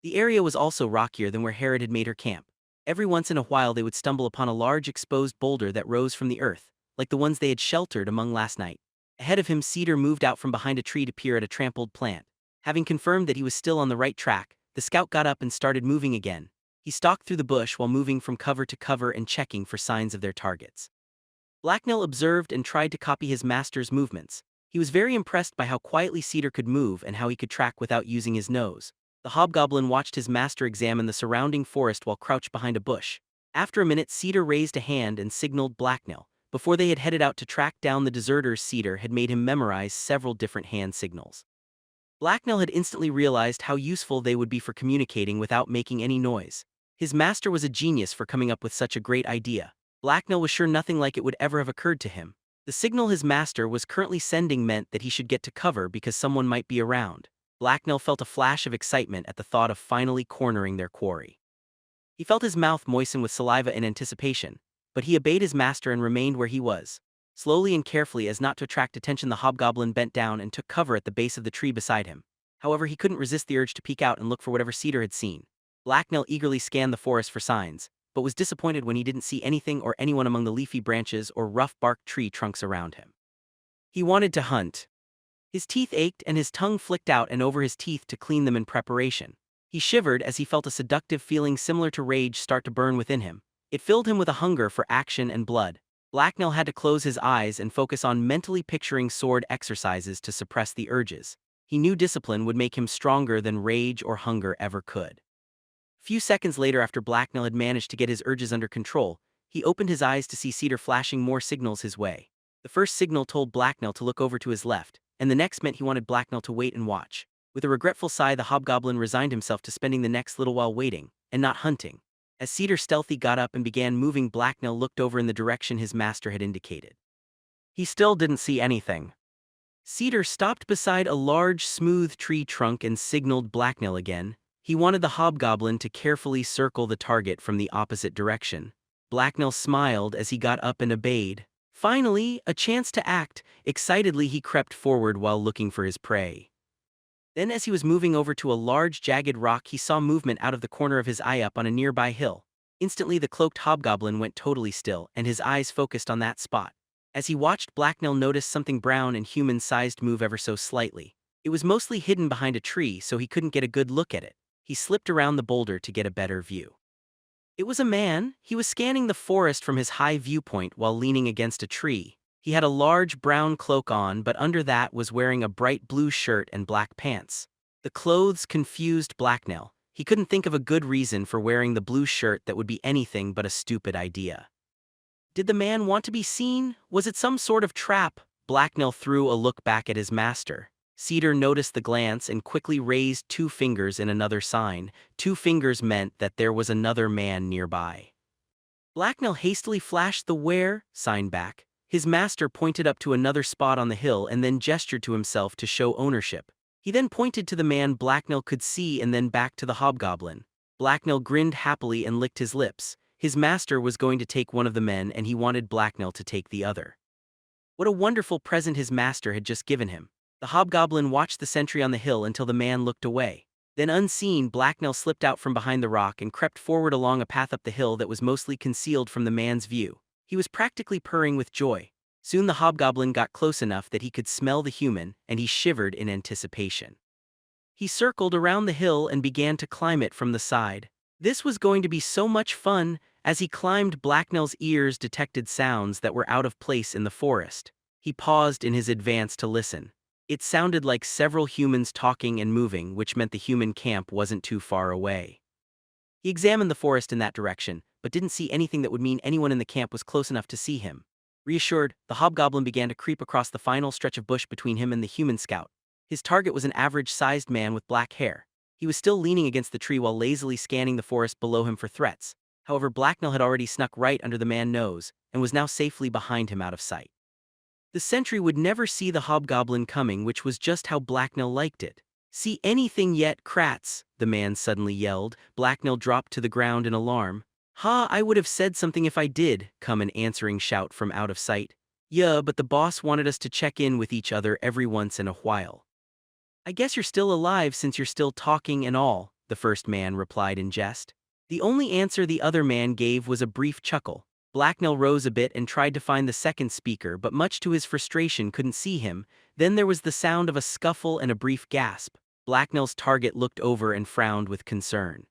The area was also rockier than where Harriet had made her camp. Every once in a while they would stumble upon a large exposed boulder that rose from the earth, like the ones they had sheltered among last night. Ahead of him, Cedar moved out from behind a tree to peer at a trampled plant. Having confirmed that he was still on the right track, the scout got up and started moving again. He stalked through the bush while moving from cover to cover and checking for signs of their targets. Blacknail observed and tried to copy his master's movements. He was very impressed by how quietly Cedar could move and how he could track without using his nose. The hobgoblin watched his master examine the surrounding forest while crouched behind a bush. After a minute, Cedar raised a hand and signaled Blacknail. Before they had headed out to track down the deserters, Cedar had made him memorize several different hand signals. Blacknail had instantly realized how useful they would be for communicating without making any noise. His master was a genius for coming up with such a great idea. Blacknail was sure nothing like it would ever have occurred to him. The signal his master was currently sending meant that he should get to cover because someone might be around. Blacknail felt a flash of excitement at the thought of finally cornering their quarry. He felt his mouth moisten with saliva in anticipation, but he obeyed his master and remained where he was. Slowly and carefully, as not to attract attention, the hobgoblin bent down and took cover at the base of the tree beside him. However, he couldn't resist the urge to peek out and look for whatever Cedar had seen. Blacknail eagerly scanned the forest for signs, but was disappointed when he didn't see anything or anyone among the leafy branches or rough-barked tree trunks around him. He wanted to hunt. His teeth ached and his tongue flicked out and over his teeth to clean them in preparation. He shivered as he felt a seductive feeling similar to rage start to burn within him. It filled him with a hunger for action and blood. Blacknail had to close his eyes and focus on mentally picturing sword exercises to suppress the urges. He knew discipline would make him stronger than rage or hunger ever could. Few seconds later, after Blacknail had managed to get his urges under control, he opened his eyes to see Cedar flashing more signals his way. The first signal told Blacknail to look over to his left, and the next meant he wanted Blacknail to wait and watch. With a regretful sigh, the hobgoblin resigned himself to spending the next little while waiting, and not hunting. As Cedar stealthily got up and began moving, Blacknail looked over in the direction his master had indicated. He still didn't see anything. Cedar stopped beside a large, smooth tree trunk and signaled Blacknail again. He wanted the hobgoblin to carefully circle the target from the opposite direction. Blacknail smiled as he got up and obeyed. Finally, a chance to act. Excitedly, he crept forward while looking for his prey. Then, as he was moving over to a large, jagged rock, he saw movement out of the corner of his eye up on a nearby hill. Instantly, the cloaked hobgoblin went totally still, and his eyes focused on that spot. As he watched, Blacknail noticed something brown and human-sized move ever so slightly. It was mostly hidden behind a tree, so he couldn't get a good look at it. He slipped around the boulder to get a better view. It was a man. He was scanning the forest from his high viewpoint while leaning against a tree. He had a large brown cloak on, but under that was wearing a bright blue shirt and black pants. The clothes confused Blacknail. He couldn't think of a good reason for wearing the blue shirt that would be anything but a stupid idea. Did the man want to be seen? Was it some sort of trap? Blacknail threw a look back at his master. Cedar noticed the glance and quickly raised 2 fingers in another sign. 2 fingers meant that there was another man nearby. Blacknail hastily flashed the "where" sign back. His master pointed up to another spot on the hill and then gestured to himself to show ownership. He then pointed to the man Blacknail could see and then back to the hobgoblin. Blacknail grinned happily and licked his lips. his master was going to take one of the men and he wanted Blacknell to take the other. What a wonderful present his master had just given him. The hobgoblin watched the sentry on the hill until the man looked away. Then unseen, Blacknell slipped out from behind the rock and crept forward along a path up the hill that was mostly concealed from the man's view. He was practically purring with joy. Soon the hobgoblin got close enough that he could smell the human, and he shivered in anticipation. He circled around the hill and began to climb it from the side. This was going to be so much fun. As he climbed, Blacknell's ears detected sounds that were out of place in the forest. He paused in his advance to listen. It sounded like several humans talking and moving, which meant the human camp wasn't too far away. He examined the forest in that direction, but didn't see anything that would mean anyone in the camp was close enough to see him. Reassured, the hobgoblin began to creep across the final stretch of bush between him and the human scout. His target was an average-sized man with black hair. He was still leaning against the tree while lazily scanning the forest below him for threats. However, Blacknell had already snuck right under the man's nose and was now safely behind him out of sight. The sentry would never see the hobgoblin coming, which was just how Blacknell liked it. "See anything yet, Kratz?" the man suddenly yelled. Blacknell dropped to the ground in alarm. "Ha, I would have said something if I did," come an answering shout from out of sight. "Yeah, but the boss wanted us to check in with each other every once in a while." "I guess you're still alive since you're still talking and all," the first man replied in jest. The only answer the other man gave was a brief chuckle. Blacknell rose a bit and tried to find the second speaker, but much to his frustration couldn't see him. Then there was the sound of a scuffle and a brief gasp. Blacknell's target looked over and frowned with concern.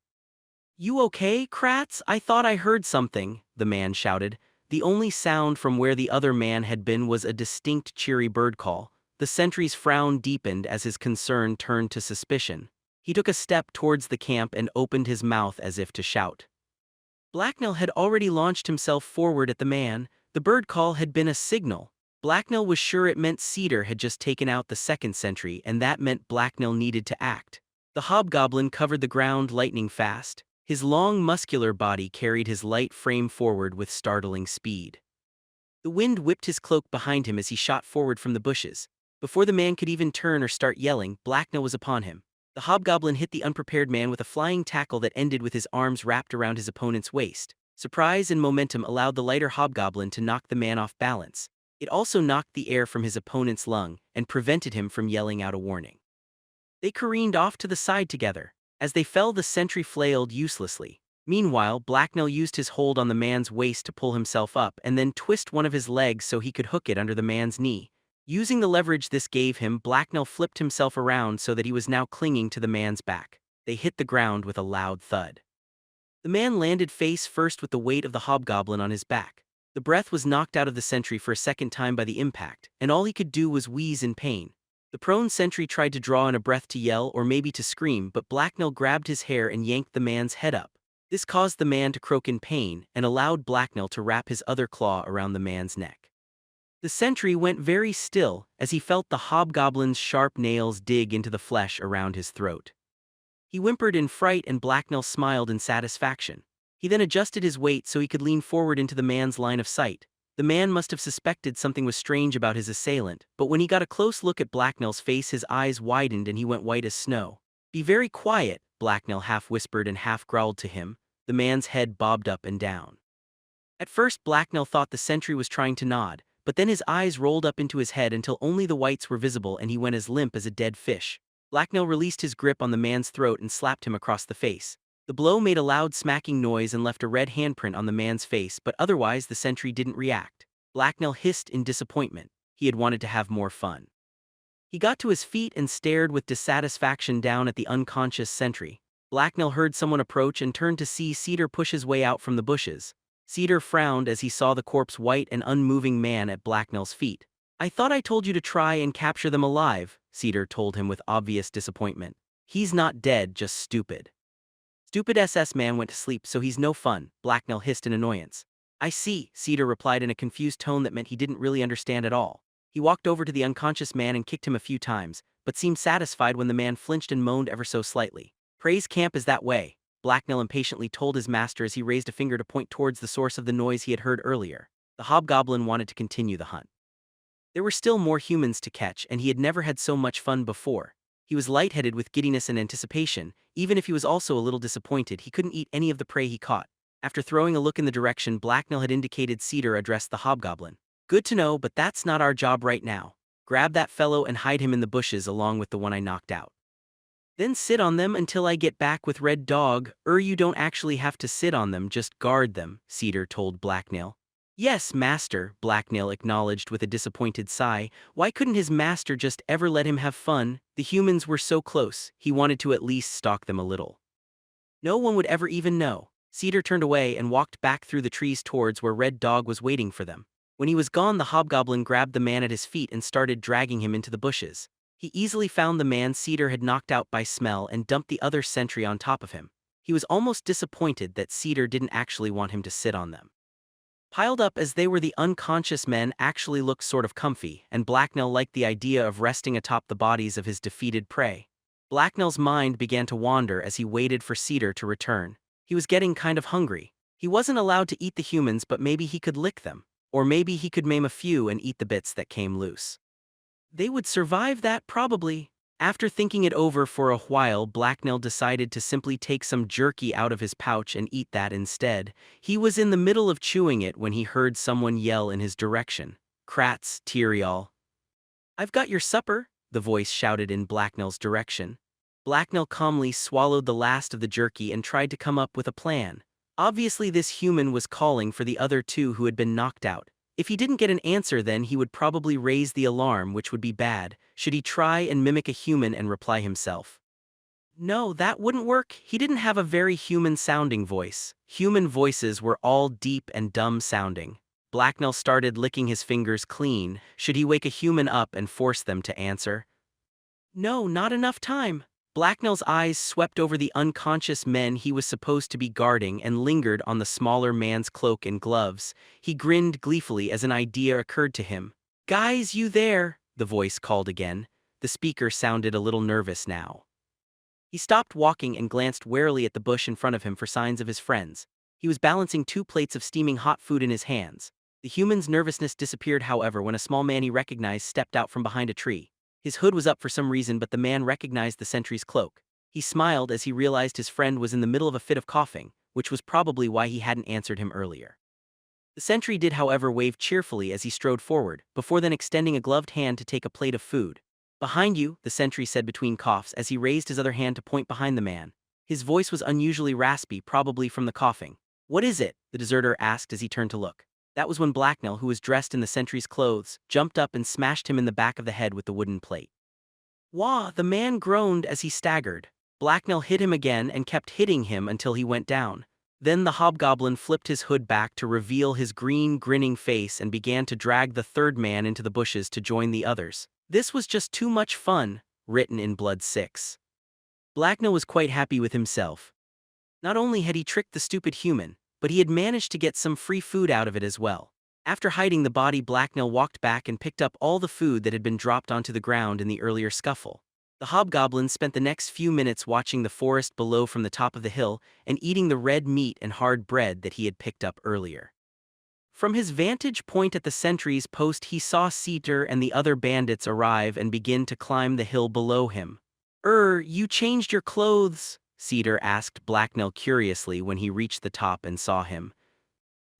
"You okay, Kratz? I thought I heard something," the man shouted. The only sound from where the other man had been was a distinct cheery bird call. The sentry's frown deepened as his concern turned to suspicion. He took a step towards the camp and opened his mouth as if to shout. Blacknell had already launched himself forward at the man. The bird call had been a signal. Blacknell was sure it meant Cedar had just taken out the second sentry, and that meant Blacknell needed to act. The hobgoblin covered the ground lightning fast. His long, muscular body carried his light frame forward with startling speed. The wind whipped his cloak behind him as he shot forward from the bushes. Before the man could even turn or start yelling, Blacknell was upon him. The hobgoblin hit the unprepared man with a flying tackle that ended with his arms wrapped around his opponent's waist. Surprise and momentum allowed the lighter hobgoblin to knock the man off balance. It also knocked the air from his opponent's lung and prevented him from yelling out a warning. They careened off to the side together. As they fell, the sentry flailed uselessly. Meanwhile, Blacknell used his hold on the man's waist to pull himself up and then twist one of his legs so he could hook it under the man's knee. Using the leverage this gave him, Blacknell flipped himself around so that he was now clinging to the man's back. They hit the ground with a loud thud. The man landed face first with the weight of the hobgoblin on his back. The breath was knocked out of the sentry for a second time by the impact, and all he could do was wheeze in pain. The prone sentry tried to draw in a breath to yell or maybe to scream, but Blacknell grabbed his hair and yanked the man's head up. This caused the man to croak in pain and allowed Blacknell to wrap his other claw around the man's neck. The sentry went very still as he felt the hobgoblin's sharp nails dig into the flesh around his throat. He whimpered in fright and Blacknell smiled in satisfaction. He then adjusted his weight so he could lean forward into the man's line of sight. The man must have suspected something was strange about his assailant, but when he got a close look at Blacknell's face, his eyes widened and he went white as snow. "Be very quiet," Blacknell half whispered and half growled to him. The man's head bobbed up and down. At first, Blacknell thought the sentry was trying to nod, but then his eyes rolled up into his head until only the whites were visible and he went as limp as a dead fish. Blacknell released his grip on the man's throat and slapped him across the face. The blow made a loud smacking noise and left a red handprint on the man's face, but otherwise the sentry didn't react. Blacknell hissed in disappointment. He had wanted to have more fun. He got to his feet and stared with dissatisfaction down at the unconscious sentry. Blacknell heard someone approach and turned to see Cedar push his way out from the bushes. Cedar frowned as he saw the corpse white and unmoving man at Blacknell's feet. "I thought I told you to try and capture them alive," Cedar told him with obvious disappointment. "He's not dead, just stupid." "Stupid SS man went to sleep, so he's no fun," Blacknell hissed in annoyance. "I see," Cedar replied in a confused tone that meant he didn't really understand at all. He walked over to the unconscious man and kicked him a few times, but seemed satisfied when the man flinched and moaned ever so slightly. "Praise camp is that way," Blacknell impatiently told his master as he raised a finger to point towards the source of the noise he had heard earlier. The hobgoblin wanted to continue the hunt. There were still more humans to catch, and he had never had so much fun before. He was lightheaded with giddiness and anticipation. Even if he was also a little disappointed, he couldn't eat any of the prey he caught. After throwing a look in the direction Blacknell had indicated, Cedar addressed the hobgoblin. Good to know, but that's not our job right now. Grab that fellow and hide him in the bushes along with the one I knocked out. Then sit on them until I get back with Red Dog. You don't actually have to sit on them, just guard them, Cedar told Blacknail. Yes, master, Blacknail acknowledged with a disappointed sigh. Why couldn't his master just ever let him have fun? The humans were so close, he wanted to at least stalk them a little. No one would ever even know. Cedar turned away and walked back through the trees towards where Red Dog was waiting for them. When he was gone, the hobgoblin grabbed the man at his feet and started dragging him into the bushes. He easily found the man Cedar had knocked out by smell and dumped the other sentry on top of him. He was almost disappointed that Cedar didn't actually want him to sit on them. Piled up as they were, the unconscious men actually looked sort of comfy, and Blacknell liked the idea of resting atop the bodies of his defeated prey. Blacknell's mind began to wander as he waited for Cedar to return. He was getting kind of hungry. He wasn't allowed to eat the humans, but maybe he could lick them. Or maybe he could maim a few and eat the bits that came loose. They would survive that, probably. After thinking it over for a while, Blacknell decided to simply take some jerky out of his pouch and eat that instead. He was in the middle of chewing it when he heard someone yell in his direction. Kratz, Tyrial. I've got your supper, the voice shouted in Blacknell's direction. Blacknell calmly swallowed the last of the jerky and tried to come up with a plan. Obviously this human was calling for the other two who had been knocked out. If he didn't get an answer, then he would probably raise the alarm, which would be bad. Should he try and mimic a human and reply himself? No, that wouldn't work. He didn't have a very human-sounding voice. Human voices were all deep and dumb-sounding. Blacknell started licking his fingers clean. Should he wake a human up and force them to answer? No, not enough time. Blacknell's eyes swept over the unconscious men he was supposed to be guarding and lingered on the smaller man's cloak and gloves. He grinned gleefully as an idea occurred to him. Guys, you there? The voice called again. The speaker sounded a little nervous now. He stopped walking and glanced warily at the bush in front of him for signs of his friends. He was balancing 2 plates of steaming hot food in his hands. The human's nervousness disappeared, however, when a small man he recognized stepped out from behind a tree. His hood was up for some reason, but the man recognized the sentry's cloak. He smiled as he realized his friend was in the middle of a fit of coughing, which was probably why he hadn't answered him earlier. The sentry did, however, wave cheerfully as he strode forward, before then extending a gloved hand to take a plate of food. Behind you, the sentry said between coughs as he raised his other hand to point behind the man. His voice was unusually raspy, probably from the coughing. What is it? The deserter asked as he turned to look. That was when Blacknell, who was dressed in the sentry's clothes, jumped up and smashed him in the back of the head with the wooden plate. Wah! The man groaned as he staggered. Blacknell hit him again and kept hitting him until he went down. Then the hobgoblin flipped his hood back to reveal his green, grinning face and began to drag the third man into the bushes to join the others. This was just too much fun, written in blood 6. Blacknell was quite happy with himself. Not only had he tricked the stupid human, but he had managed to get some free food out of it as well. After hiding the body, Blacknell walked back and picked up all the food that had been dropped onto the ground in the earlier scuffle. The hobgoblin spent the next few minutes watching the forest below from the top of the hill and eating the red meat and hard bread that he had picked up earlier. From his vantage point at the sentry's post, he saw Cedar and the other bandits arrive and begin to climb the hill below him. You changed your clothes?" Cedar asked Blacknell curiously when he reached the top and saw him.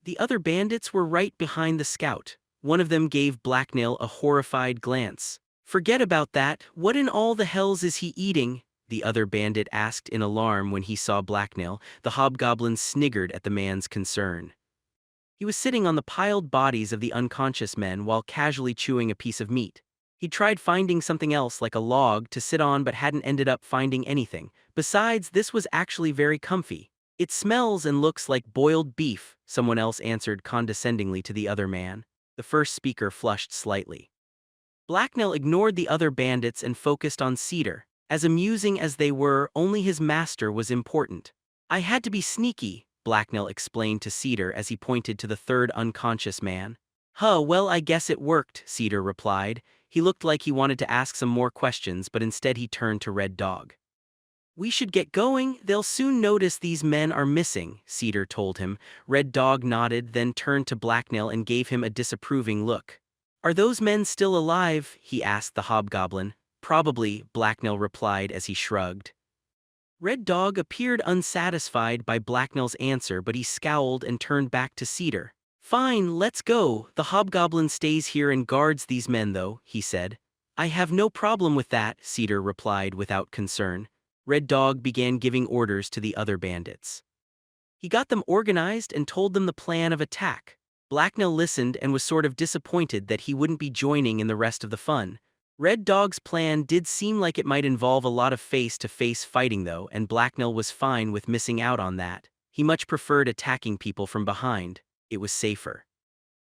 The other bandits were right behind the scout. One of them gave Blacknell a horrified glance. "Forget about that, what in all the hells is he eating?" the other bandit asked in alarm when he saw Blacknell. The hobgoblin sniggered at the man's concern. He was sitting on the piled bodies of the unconscious men while casually chewing a piece of meat. He'd tried finding something else like a log to sit on but hadn't ended up finding anything. Besides, this was actually very comfy. "It smells and looks like boiled beef," someone else answered condescendingly to the other man. The first speaker flushed slightly. Blacknell ignored the other bandits and focused on Cedar. As amusing as they were, only his master was important. "I had to be sneaky," Blacknell explained to Cedar as he pointed to the third unconscious man. Well, I guess it worked," Cedar replied. He looked like he wanted to ask some more questions, but instead he turned to Red Dog. "We should get going, they'll soon notice these men are missing," Cedar told him. Red Dog nodded, then turned to Blacknell and gave him a disapproving look. "Are those men still alive?" he asked the hobgoblin. "Probably," Blacknell replied as he shrugged. Red Dog appeared unsatisfied by Blacknell's answer, but he scowled and turned back to Cedar. "Fine, let's go. The hobgoblin stays here and guards these men though," he said. "I have no problem with that," Cedar replied without concern. Red Dog began giving orders to the other bandits. He got them organized and told them the plan of attack. Blacknell listened and was sort of disappointed that he wouldn't be joining in the rest of the fun. Red Dog's plan did seem like it might involve a lot of face-to-face fighting though, and Blacknell was fine with missing out on that. He much preferred attacking people from behind. It was safer.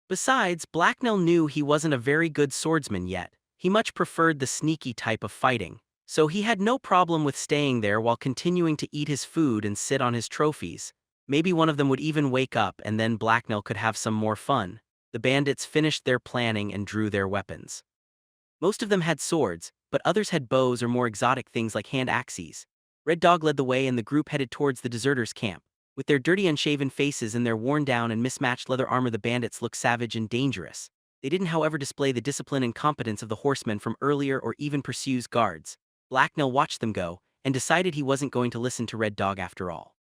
Besides, Blacknell knew he wasn't a very good swordsman yet. He much preferred the sneaky type of fighting. So he had no problem with staying there while continuing to eat his food and sit on his trophies. Maybe one of them would even wake up and then Blacknell could have some more fun. The bandits finished their planning and drew their weapons. Most of them had swords, but others had bows or more exotic things like hand axes. Red Dog led the way and the group headed towards the deserters' camp. With their dirty unshaven faces and their worn down and mismatched leather armor, the bandits looked savage and dangerous. They didn't however display the discipline and competence of the horsemen from earlier or even Pursue's guards. Blacknell watched them go, and decided he wasn't going to listen to Red Dog after all.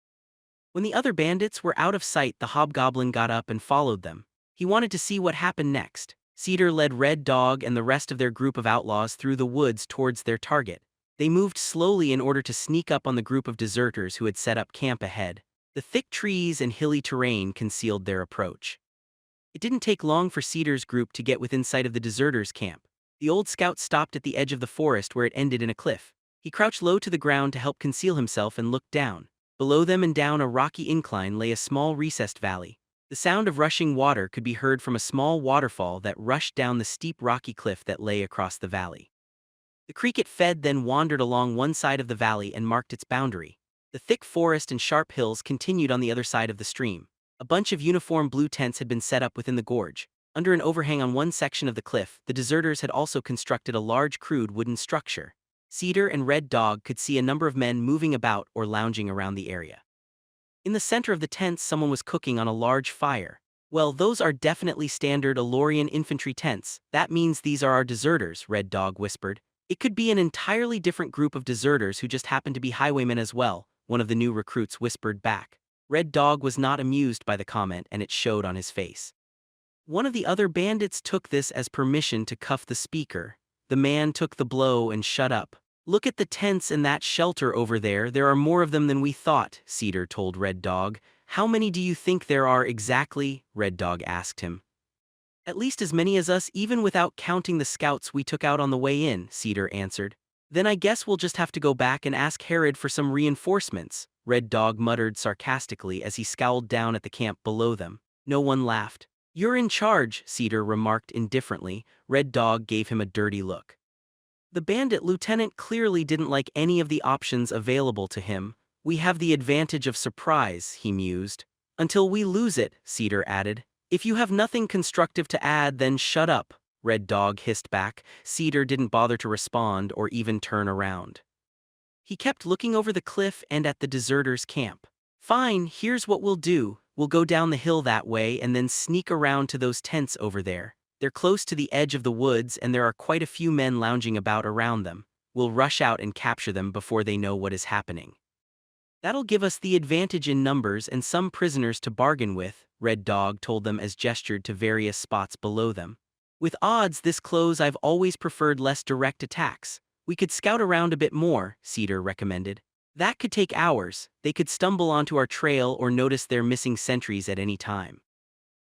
When the other bandits were out of sight, the hobgoblin got up and followed them. He wanted to see what happened next. Cedar led Red Dog and the rest of their group of outlaws through the woods towards their target. They moved slowly in order to sneak up on the group of deserters who had set up camp ahead. The thick trees and hilly terrain concealed their approach. It didn't take long for Cedar's group to get within sight of the deserters' camp. The old scout stopped at the edge of the forest where it ended in a cliff. He crouched low to the ground to help conceal himself and looked down. Below them and down a rocky incline lay a small recessed valley. The sound of rushing water could be heard from a small waterfall that rushed down the steep rocky cliff that lay across the valley. The creek it fed then wandered along one side of the valley and marked its boundary. The thick forest and sharp hills continued on the other side of the stream. A bunch of uniform blue tents had been set up within the gorge. Under an overhang on one section of the cliff, the deserters had also constructed a large crude wooden structure. Cedar and Red Dog could see a number of men moving about or lounging around the area. In the center of the tents, someone was cooking on a large fire. "Well, those are definitely standard Elorian infantry tents. That means these are our deserters," Red Dog whispered. "It could be an entirely different group of deserters who just happen to be highwaymen as well," one of the new recruits whispered back. Red Dog was not amused by the comment, and it showed on his face. One of the other bandits took this as permission to cuff the speaker. The man took the blow and shut up. "Look at the tents and that shelter over there. There are more of them than we thought," Cedar told Red Dog. "How many do you think there are exactly?" Red Dog asked him. "At least as many as us, even without counting the scouts we took out on the way in," Cedar answered. "Then I guess we'll just have to go back and ask Herod for some reinforcements," Red Dog muttered sarcastically as he scowled down at the camp below them. No one laughed. "You're in charge," Cedar remarked indifferently. Red Dog gave him a dirty look. The bandit lieutenant clearly didn't like any of the options available to him. "We have the advantage of surprise," he mused. "Until we lose it," Cedar added. "If you have nothing constructive to add, then shut up," Red Dog hissed back. Cedar didn't bother to respond or even turn around. He kept looking over the cliff and at the deserters' camp. "Fine, here's what we'll do. We'll go down the hill that way and then sneak around to those tents over there. They're close to the edge of the woods and there are quite a few men lounging about around them. We'll rush out and capture them before they know what is happening. That'll give us the advantage in numbers and some prisoners to bargain with," Red Dog told them as gestured to various spots below them. "With odds this close, I've always preferred less direct attacks. We could scout around a bit more," Cedar recommended. "That could take hours. They could stumble onto our trail or notice their missing sentries at any time."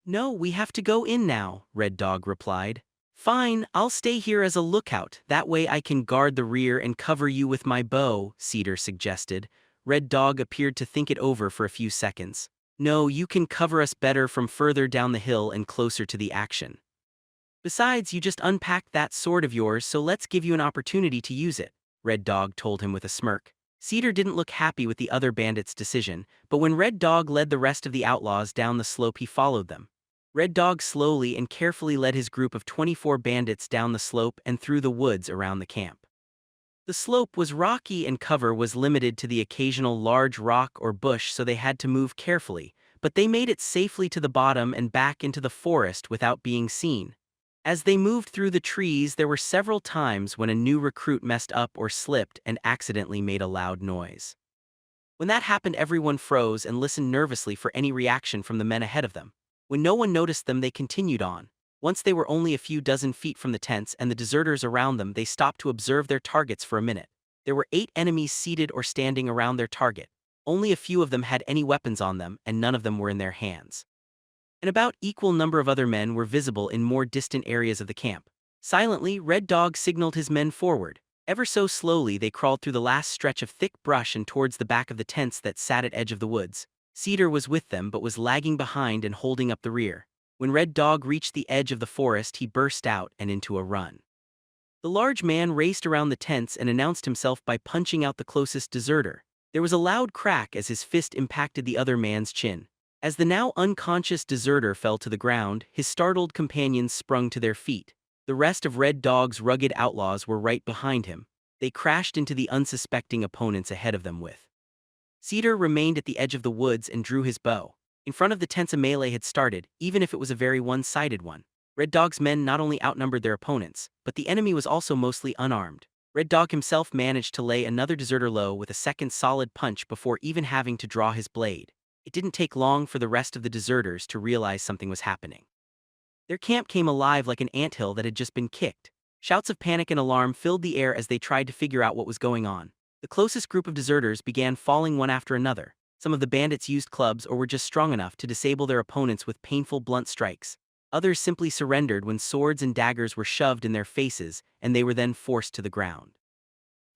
"No, we have to go in now," Red Dog replied. "Fine, I'll stay here as a lookout. That way I can guard the rear and cover you with my bow," Cedar suggested. Red Dog appeared to think it over for a few seconds. "No, you can cover us better from further down the hill and closer to the action. Besides, you just unpacked that sword of yours, so let's give you an opportunity to use it," Red Dog told him with a smirk. Cedar didn't look happy with the other bandits' decision, but when Red Dog led the rest of the outlaws down the slope, he followed them. Red Dog slowly and carefully led his group of 24 bandits down the slope and through the woods around the camp. The slope was rocky and cover was limited to the occasional large rock or bush, so they had to move carefully, but they made it safely to the bottom and back into the forest without being seen. As they moved through the trees, there were several times when a new recruit messed up or slipped and accidentally made a loud noise. When that happened, everyone froze and listened nervously for any reaction from the men ahead of them. When no one noticed them, they continued on. Once they were only a few dozen feet from the tents and the deserters around them, they stopped to observe their targets for a minute. There were 8 enemies seated or standing around their target. Only a few of them had any weapons on them, and none of them were in their hands. An about equal number of other men were visible in more distant areas of the camp. Silently, Red Dog signaled his men forward. Ever so slowly, they crawled through the last stretch of thick brush and towards the back of the tents that sat at edge of the woods. Cedar was with them but was lagging behind and holding up the rear. When Red Dog reached the edge of the forest, he burst out and into a run. The large man raced around the tents and announced himself by punching out the closest deserter. There was a loud crack as his fist impacted the other man's chin. As the now unconscious deserter fell to the ground, his startled companions sprung to their feet. The rest of Red Dog's rugged outlaws were right behind him. They crashed into the unsuspecting opponents ahead of them with. Cedar remained at the edge of the woods and drew his bow. In front of the tents a melee had started, even if it was a very one-sided one. Red Dog's men not only outnumbered their opponents, but the enemy was also mostly unarmed. Red Dog himself managed to lay another deserter low with a second solid punch before even having to draw his blade. It didn't take long for the rest of the deserters to realize something was happening. Their camp came alive like an anthill that had just been kicked. Shouts of panic and alarm filled the air as they tried to figure out what was going on. The closest group of deserters began falling one after another. Some of the bandits used clubs or were just strong enough to disable their opponents with painful blunt strikes. Others simply surrendered when swords and daggers were shoved in their faces, and they were then forced to the ground.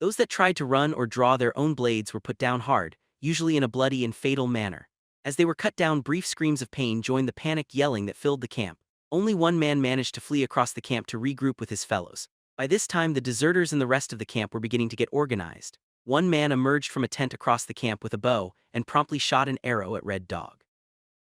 Those that tried to run or draw their own blades were put down hard, usually in a bloody and fatal manner. As they were cut down, brief screams of pain joined the panicked yelling that filled the camp. Only one man managed to flee across the camp to regroup with his fellows. By this time, the deserters and the rest of the camp were beginning to get organized. One man emerged from a tent across the camp with a bow and promptly shot an arrow at Red Dog.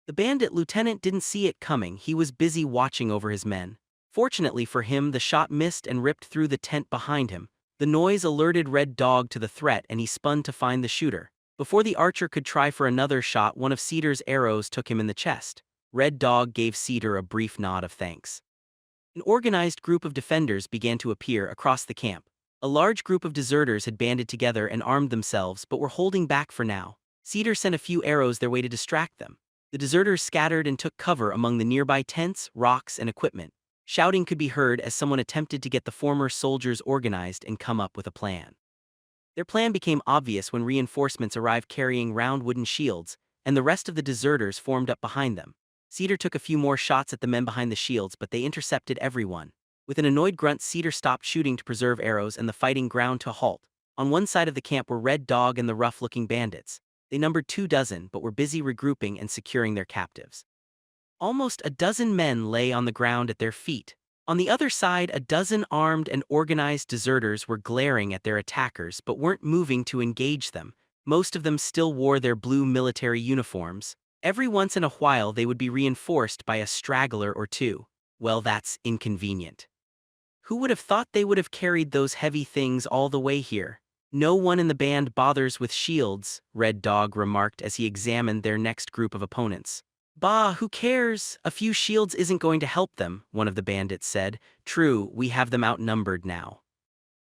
The bandit lieutenant didn't see it coming. He was busy watching over his men. Fortunately for him, the shot missed and ripped through the tent behind him. The noise alerted Red Dog to the threat, and he spun to find the shooter. Before the archer could try for another shot, one of Cedar's arrows took him in the chest. Red Dog gave Cedar a brief nod of thanks. An organized group of defenders began to appear across the camp. A large group of deserters had banded together and armed themselves but were holding back for now. Cedar sent a few arrows their way to distract them. The deserters scattered and took cover among the nearby tents, rocks, and equipment. Shouting could be heard as someone attempted to get the former soldiers organized and come up with a plan. Their plan became obvious when reinforcements arrived carrying round wooden shields, and the rest of the deserters formed up behind them. Cedar took a few more shots at the men behind the shields, but they intercepted everyone. With an annoyed grunt, Cedar stopped shooting to preserve arrows, and the fighting ground to a halt. On one side of the camp were Red Dog and the rough-looking bandits. They numbered 24, but were busy regrouping and securing their captives. Almost a dozen men lay on the ground at their feet. On the other side, a dozen armed and organized deserters were glaring at their attackers but weren't moving to engage them. Most of them still wore their blue military uniforms. Every once in a while they would be reinforced by a straggler or two. Well, that's inconvenient. Who would have thought they would have carried those heavy things all the way here? No one in the band bothers with shields, Red Dog remarked as he examined their next group of opponents. Bah, who cares? A few shields isn't going to help them, one of the bandits said. True, we have them outnumbered now.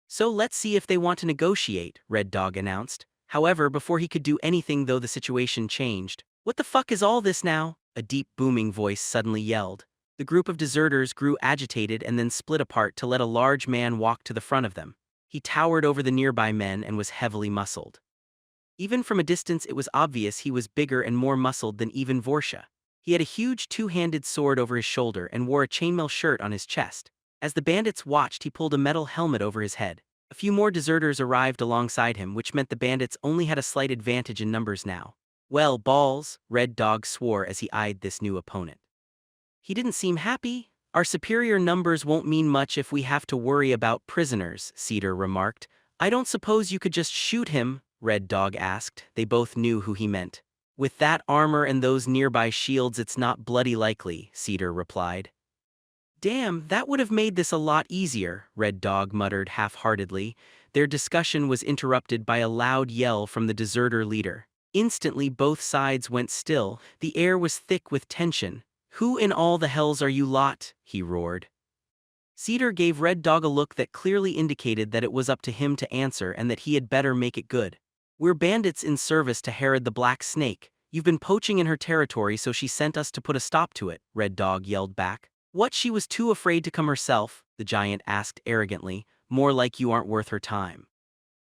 So let's see if they want to negotiate, Red Dog announced. However, before he could do anything though, the situation changed. What the fuck is all this now? A deep booming voice suddenly yelled. The group of deserters grew agitated and then split apart to let a large man walk to the front of them. He towered over the nearby men and was heavily muscled. Even from a distance it was obvious he was bigger and more muscled than even Vorsha. He had a huge two-handed sword over his shoulder and wore a chainmail shirt on his chest. As the bandits watched, he pulled a metal helmet over his head. A few more deserters arrived alongside him, which meant the bandits only had a slight advantage in numbers now. Well, balls, Red Dog swore as he eyed this new opponent. He didn't seem happy. Our superior numbers won't mean much if we have to worry about prisoners, Cedar remarked. I don't suppose you could just shoot him? Red Dog asked. They both knew who he meant. With that armor and those nearby shields, it's not bloody likely, Cedar replied. Damn, that would have made this a lot easier, Red Dog muttered half-heartedly. Their discussion was interrupted by a loud yell from the deserter leader. Instantly, both sides went still. The air was thick with tension. Who in all the hells are you lot? He roared. Cedar gave Red Dog a look that clearly indicated that it was up to him to answer and that he had better make it good. "We're bandits in service to Herod the Black Snake. You've been poaching in her territory, so she sent us to put a stop to it," Red Dog yelled back. "What, she was too afraid to come herself?" the giant asked arrogantly. "More like you aren't worth her time.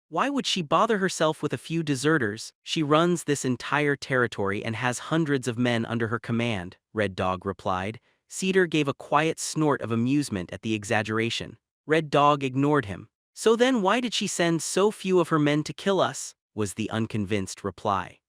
Why would she bother herself with a few deserters? She runs this entire territory and has hundreds of men under her command," Red Dog replied. Cedar gave a quiet snort of amusement at the exaggeration. Red Dog ignored him. "So then why did she send so few of her men to kill us?" was the unconvinced reply.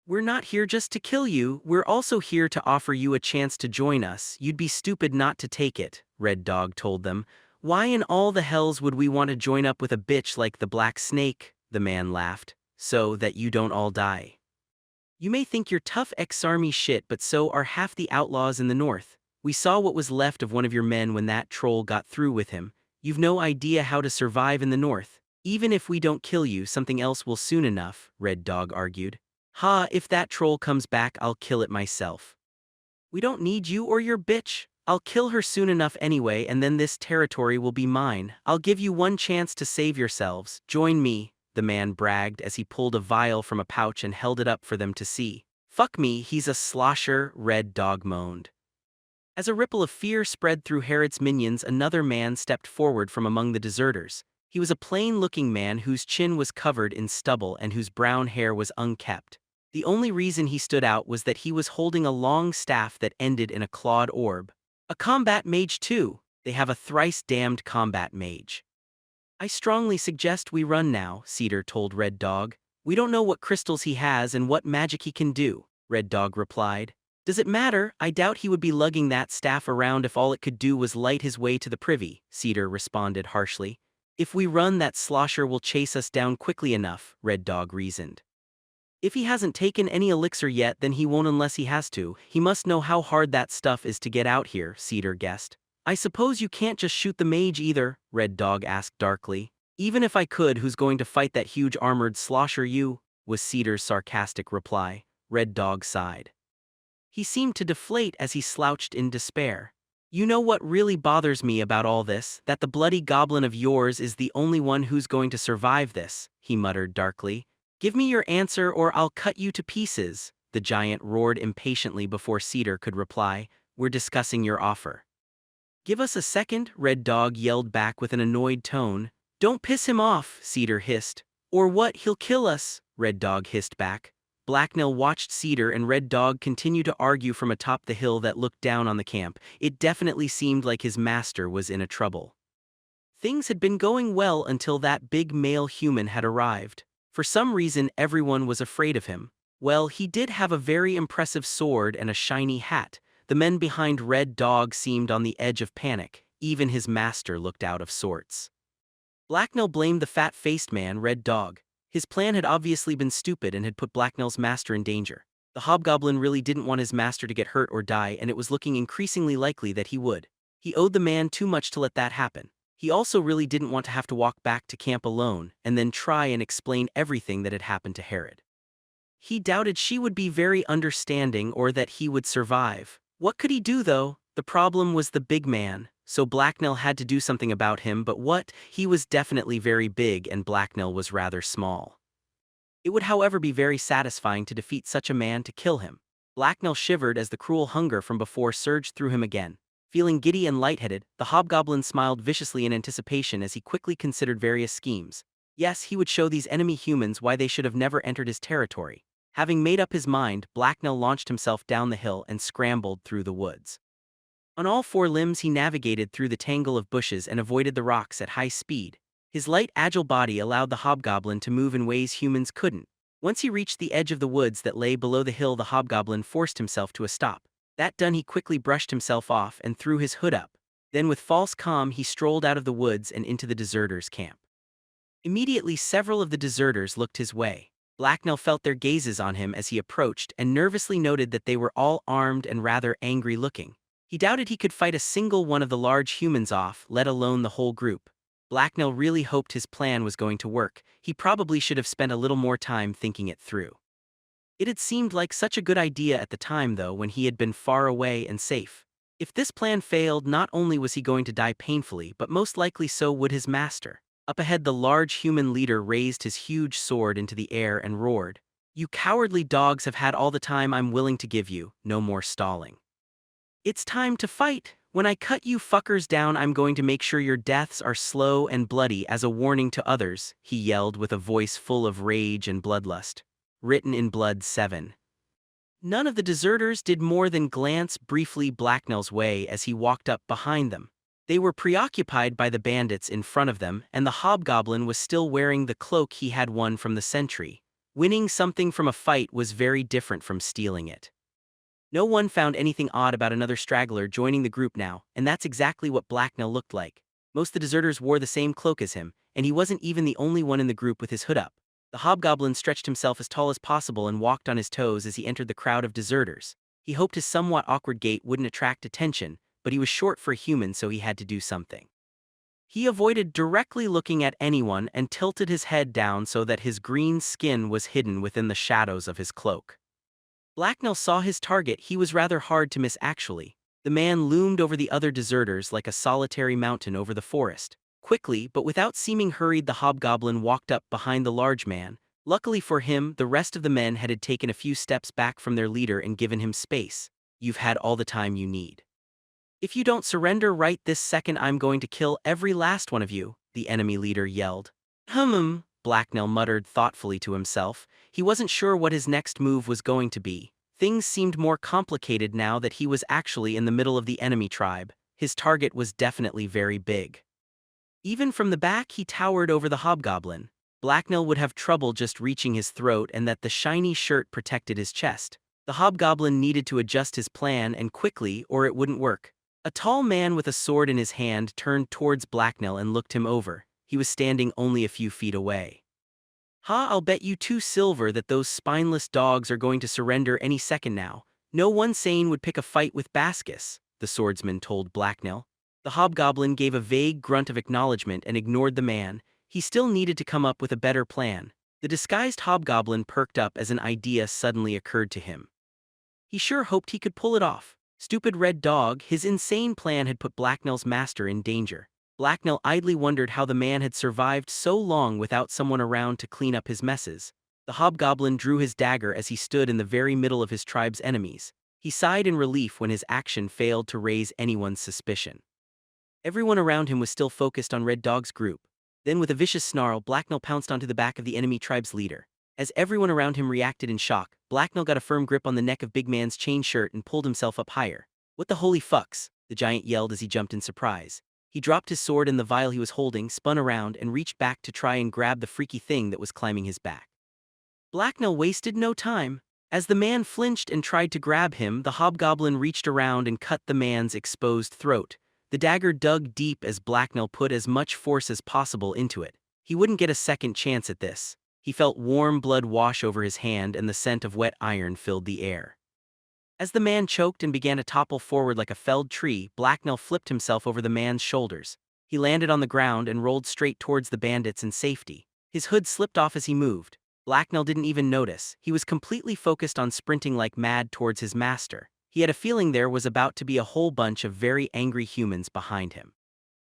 "We're not here just to kill you, we're also here to offer you a chance to join us. You'd be stupid not to take it," Red Dog told them. "Why in all the hells would we want to join up with a bitch like the Black Snake?" the man laughed. "So that you don't all die. You may think you're tough ex-army shit, but so are half the outlaws in the north. We saw what was left of one of your men when that troll got through with him. You've no idea how to survive in the north. Even if we don't kill you, something else will soon enough," Red Dog argued. "Ha, if that troll comes back, I'll kill it myself. We don't need you or your bitch. I'll kill her soon enough anyway, and then this territory will be mine. I'll give you one chance to save yourselves. Join me," the man bragged as he pulled a vial from a pouch and held it up for them to see. "Fuck me, he's a slosher," Red Dog moaned. As a ripple of fear spread through Herod's minions, another man stepped forward from among the deserters. He was a plain-looking man whose chin was covered in stubble and whose brown hair was unkempt. The only reason he stood out was that he was holding a long staff that ended in a clawed orb. "A combat mage too. They have a thrice-damned combat mage." "I strongly suggest we run now," Cedar told Red Dog. "We don't know what crystals he has and what magic he can do," Red Dog replied. "Does it matter? I doubt he would be lugging that staff around if all it could do was light his way to the privy," Cedar responded harshly. "If we run, that slosher will chase us down quickly enough," Red Dog reasoned. "If he hasn't taken any elixir yet, then he won't unless he has to. He must know how hard that stuff is to get out here," Cedar guessed. "I suppose you can't just shoot the mage either?" Red Dog asked darkly. "Even if I could, who's going to fight that huge armored slosher? You," was Cedar's sarcastic reply. Red Dog sighed. He seemed to deflate as he slouched in despair. "You know what really bothers me about all this? That the bloody goblin of yours is the only one who's going to survive this," he muttered darkly. "Give me your answer or I'll cut you to pieces," the giant roared impatiently before Cedar could reply. "We're discussing your offer." "Give us a second," Red Dog yelled back with an annoyed tone. "Don't piss him off," Cedar hissed. "Or what, he'll kill us," Red Dog hissed back. Blacknell watched Cedar and Red Dog continue to argue from atop the hill that looked down on the camp. It definitely seemed like his master was in a trouble. Things had been going well until that big male human had arrived. For some reason, everyone was afraid of him. Well, he did have a very impressive sword and a shiny hat. The men behind Red Dog seemed on the edge of panic. Even his master looked out of sorts. Blacknell blamed the fat-faced man, Red Dog. His plan had obviously been stupid and had put Blacknell's master in danger. The hobgoblin really didn't want his master to get hurt or die, and it was looking increasingly likely that he would. He owed the man too much to let that happen. He also really didn't want to have to walk back to camp alone and then try and explain everything that had happened to Herod. He doubted she would be very understanding or that he would survive. What could he do, though? The problem was the big man, so Blacknell had to do something about him, but what? He was definitely very big and Blacknell was rather small. It would, however, be very satisfying to defeat such a man, to kill him. Blacknell shivered as the cruel hunger from before surged through him again. Feeling giddy and lightheaded, the hobgoblin smiled viciously in anticipation as he quickly considered various schemes. Yes, he would show these enemy humans why they should have never entered his territory. Having made up his mind, Blacknell launched himself down the hill and scrambled through the woods. On all four limbs he navigated through the tangle of bushes and avoided the rocks at high speed. His light, agile body allowed the hobgoblin to move in ways humans couldn't. Once he reached the edge of the woods that lay below the hill, the hobgoblin forced himself to a stop. That done, he quickly brushed himself off and threw his hood up. Then with false calm he strolled out of the woods and into the deserters' camp. Immediately several of the deserters looked his way. Blacknell felt their gazes on him as he approached and nervously noted that they were all armed and rather angry looking. He doubted he could fight a single one of the large humans off, let alone the whole group. Blacknell really hoped his plan was going to work. He probably should have spent a little more time thinking it through. It had seemed like such a good idea at the time, though, when he had been far away and safe. If this plan failed, not only was he going to die painfully, but most likely so would his master. Up ahead, the large human leader raised his huge sword into the air and roared, "You cowardly dogs have had all the time I'm willing to give you, no more stalling. It's time to fight! When I cut you fuckers down, I'm going to make sure your deaths are slow and bloody as a warning to others," he yelled with a voice full of rage and bloodlust. Written in blood 7. None of the deserters did more than glance briefly Blacknell's way as he walked up behind them. They were preoccupied by the bandits in front of them, and the hobgoblin was still wearing the cloak he had won from the sentry. Winning something from a fight was very different from stealing it. No one found anything odd about another straggler joining the group now, and that's exactly what Blacknell looked like. Most of the deserters wore the same cloak as him, and he wasn't even the only one in the group with his hood up. The hobgoblin stretched himself as tall as possible and walked on his toes as he entered the crowd of deserters. He hoped his somewhat awkward gait wouldn't attract attention, but he was short for a human, so he had to do something. He avoided directly looking at anyone and tilted his head down so that his green skin was hidden within the shadows of his cloak. Blacknell saw his target. He was rather hard to miss actually. The man loomed over the other deserters like a solitary mountain over the forest. Quickly, but without seeming hurried, the hobgoblin walked up behind the large man. Luckily for him, the rest of the men had taken a few steps back from their leader and given him space. "You've had all the time you need. If you don't surrender right this second, I'm going to kill every last one of you," the enemy leader yelled. Blacknell muttered thoughtfully to himself. He wasn't sure what his next move was going to be. Things seemed more complicated now that he was actually in the middle of the enemy tribe. His target was definitely very big. Even from the back, he towered over the hobgoblin. Blacknell would have trouble just reaching his throat, and that the shiny shirt protected his chest. The hobgoblin needed to adjust his plan, and quickly, or it wouldn't work. A tall man with a sword in his hand turned towards Blacknell and looked him over. He was standing only a few feet away. I'll bet you 2 silver that those spineless dogs are going to surrender any second now. No one sane would pick a fight with Bascus," the swordsman told Blacknell. The hobgoblin gave a vague grunt of acknowledgement and ignored the man. He still needed to come up with a better plan. The disguised hobgoblin perked up as an idea suddenly occurred to him. He sure hoped he could pull it off. Stupid red dog, his insane plan had put Blacknell's master in danger. Blacknell idly wondered how the man had survived so long without someone around to clean up his messes. The hobgoblin drew his dagger as he stood in the very middle of his tribe's enemies. He sighed in relief when his action failed to raise anyone's suspicion. Everyone around him was still focused on Red Dog's group. Then with a vicious snarl, Blacknell pounced onto the back of the enemy tribe's leader. As everyone around him reacted in shock, Blacknell got a firm grip on the neck of Big Man's chain shirt and pulled himself up higher. "What the holy fucks?" the giant yelled as he jumped in surprise. He dropped his sword and the vial he was holding, spun around, and reached back to try and grab the freaky thing that was climbing his back. Blacknell wasted no time. As the man flinched and tried to grab him, the hobgoblin reached around and cut the man's exposed throat. The dagger dug deep as Blacknell put as much force as possible into it. He wouldn't get a second chance at this. He felt warm blood wash over his hand and the scent of wet iron filled the air. As the man choked and began to topple forward like a felled tree, Blacknell flipped himself over the man's shoulders. He landed on the ground and rolled straight towards the bandits in safety. His hood slipped off as he moved. Blacknell didn't even notice. He was completely focused on sprinting like mad towards his master. He had a feeling there was about to be a whole bunch of very angry humans behind him.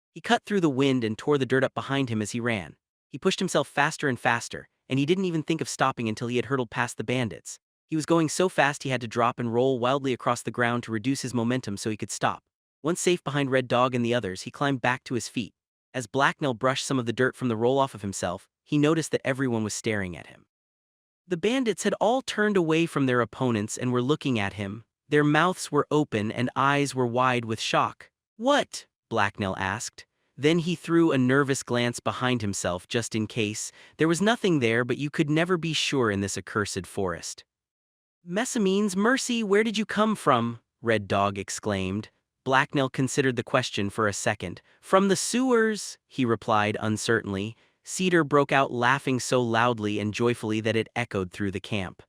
He cut through the wind and tore the dirt up behind him as he ran. He pushed himself faster and faster, and he didn't even think of stopping until he had hurtled past the bandits. He was going so fast he had to drop and roll wildly across the ground to reduce his momentum so he could stop. Once safe behind Red Dog and the others, he climbed back to his feet. As Blacknell brushed some of the dirt from the roll off of himself, he noticed that everyone was staring at him. The bandits had all turned away from their opponents and were looking at him. Their mouths were open and eyes were wide with shock. "What?" Blacknell asked. Then he threw a nervous glance behind himself just in case. There was nothing there, but you could never be sure in this accursed forest. "Messamines, mercy, where did you come from?" Red Dog exclaimed. Blacknell considered the question for a second. "From the sewers," he replied uncertainly. Cedar broke out laughing so loudly and joyfully that it echoed through the camp.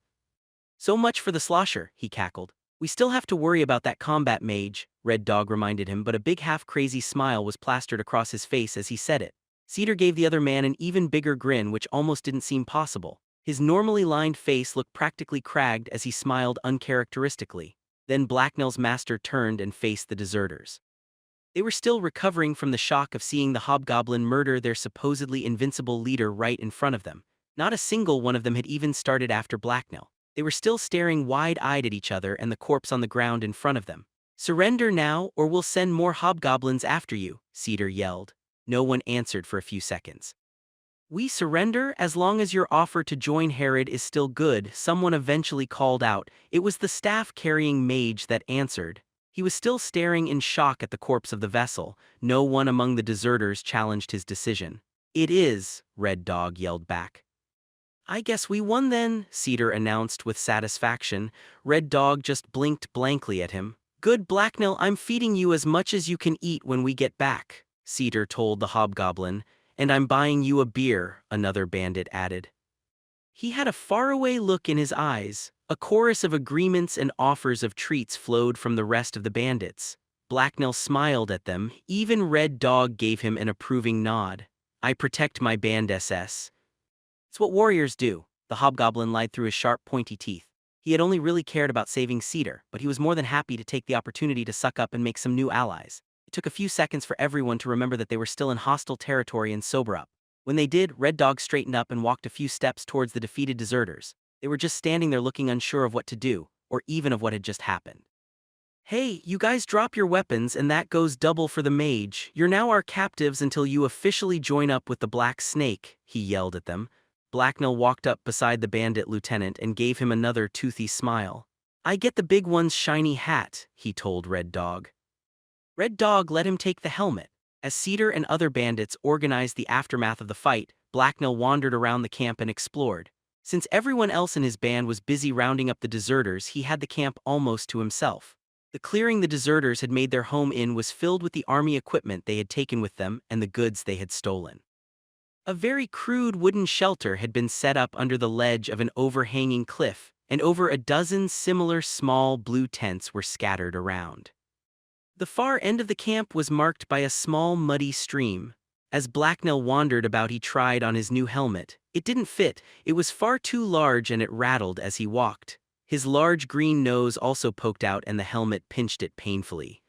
"So much for the slosher," he cackled. "We still have to worry about that combat mage," Red Dog reminded him, but a big half-crazy smile was plastered across his face as he said it. Cedar gave the other man an even bigger grin which almost didn't seem possible. His normally lined face looked practically cragged as he smiled uncharacteristically. Then Blacknell's master turned and faced the deserters. They were still recovering from the shock of seeing the hobgoblin murder their supposedly invincible leader right in front of them. Not a single one of them had even started after Blacknell. They were still staring wide-eyed at each other and the corpse on the ground in front of them. "Surrender now, or we'll send more hobgoblins after you," Cedar yelled. No one answered for a few seconds. "We surrender as long as your offer to join Herod is still good," someone eventually called out. It was the staff-carrying mage that answered. He was still staring in shock at the corpse of the vessel. No one among the deserters challenged his decision. "It is," Red Dog yelled back. "I guess we won then," Cedar announced with satisfaction. Red Dog just blinked blankly at him. "Good, Blacknell, I'm feeding you as much as you can eat when we get back," Cedar told the hobgoblin. "And I'm buying you a beer," another bandit added. He had a faraway look in his eyes. A chorus of agreements and offers of treats flowed from the rest of the bandits. Blacknell smiled at them. Even Red Dog gave him an approving nod. "I protect my band SS. It's what warriors do," the hobgoblin lied through his sharp, pointy teeth. He had only really cared about saving Cedar, but he was more than happy to take the opportunity to suck up and make some new allies. It took a few seconds for everyone to remember that they were still in hostile territory and sober up. When they did, Red Dog straightened up and walked a few steps towards the defeated deserters. They were just standing there looking unsure of what to do, or even of what had just happened. "Hey, you guys drop your weapons and that goes double for the mage. You're now our captives until you officially join up with the Black Snake," he yelled at them. Blacknell walked up beside the bandit lieutenant and gave him another toothy smile. "I get the big one's shiny hat," he told Red Dog. Red Dog let him take the helmet. As Cedar and other bandits organized the aftermath of the fight, Blacknell wandered around the camp and explored. Since everyone else in his band was busy rounding up the deserters, he had the camp almost to himself. The clearing the deserters had made their home in was filled with the army equipment they had taken with them and the goods they had stolen. A very crude wooden shelter had been set up under the ledge of an overhanging cliff, and over a dozen similar small blue tents were scattered around. The far end of the camp was marked by a small muddy stream. As Blacknell wandered about, he tried on his new helmet. It didn't fit, it was far too large and it rattled as he walked. His large green nose also poked out and the helmet pinched it painfully.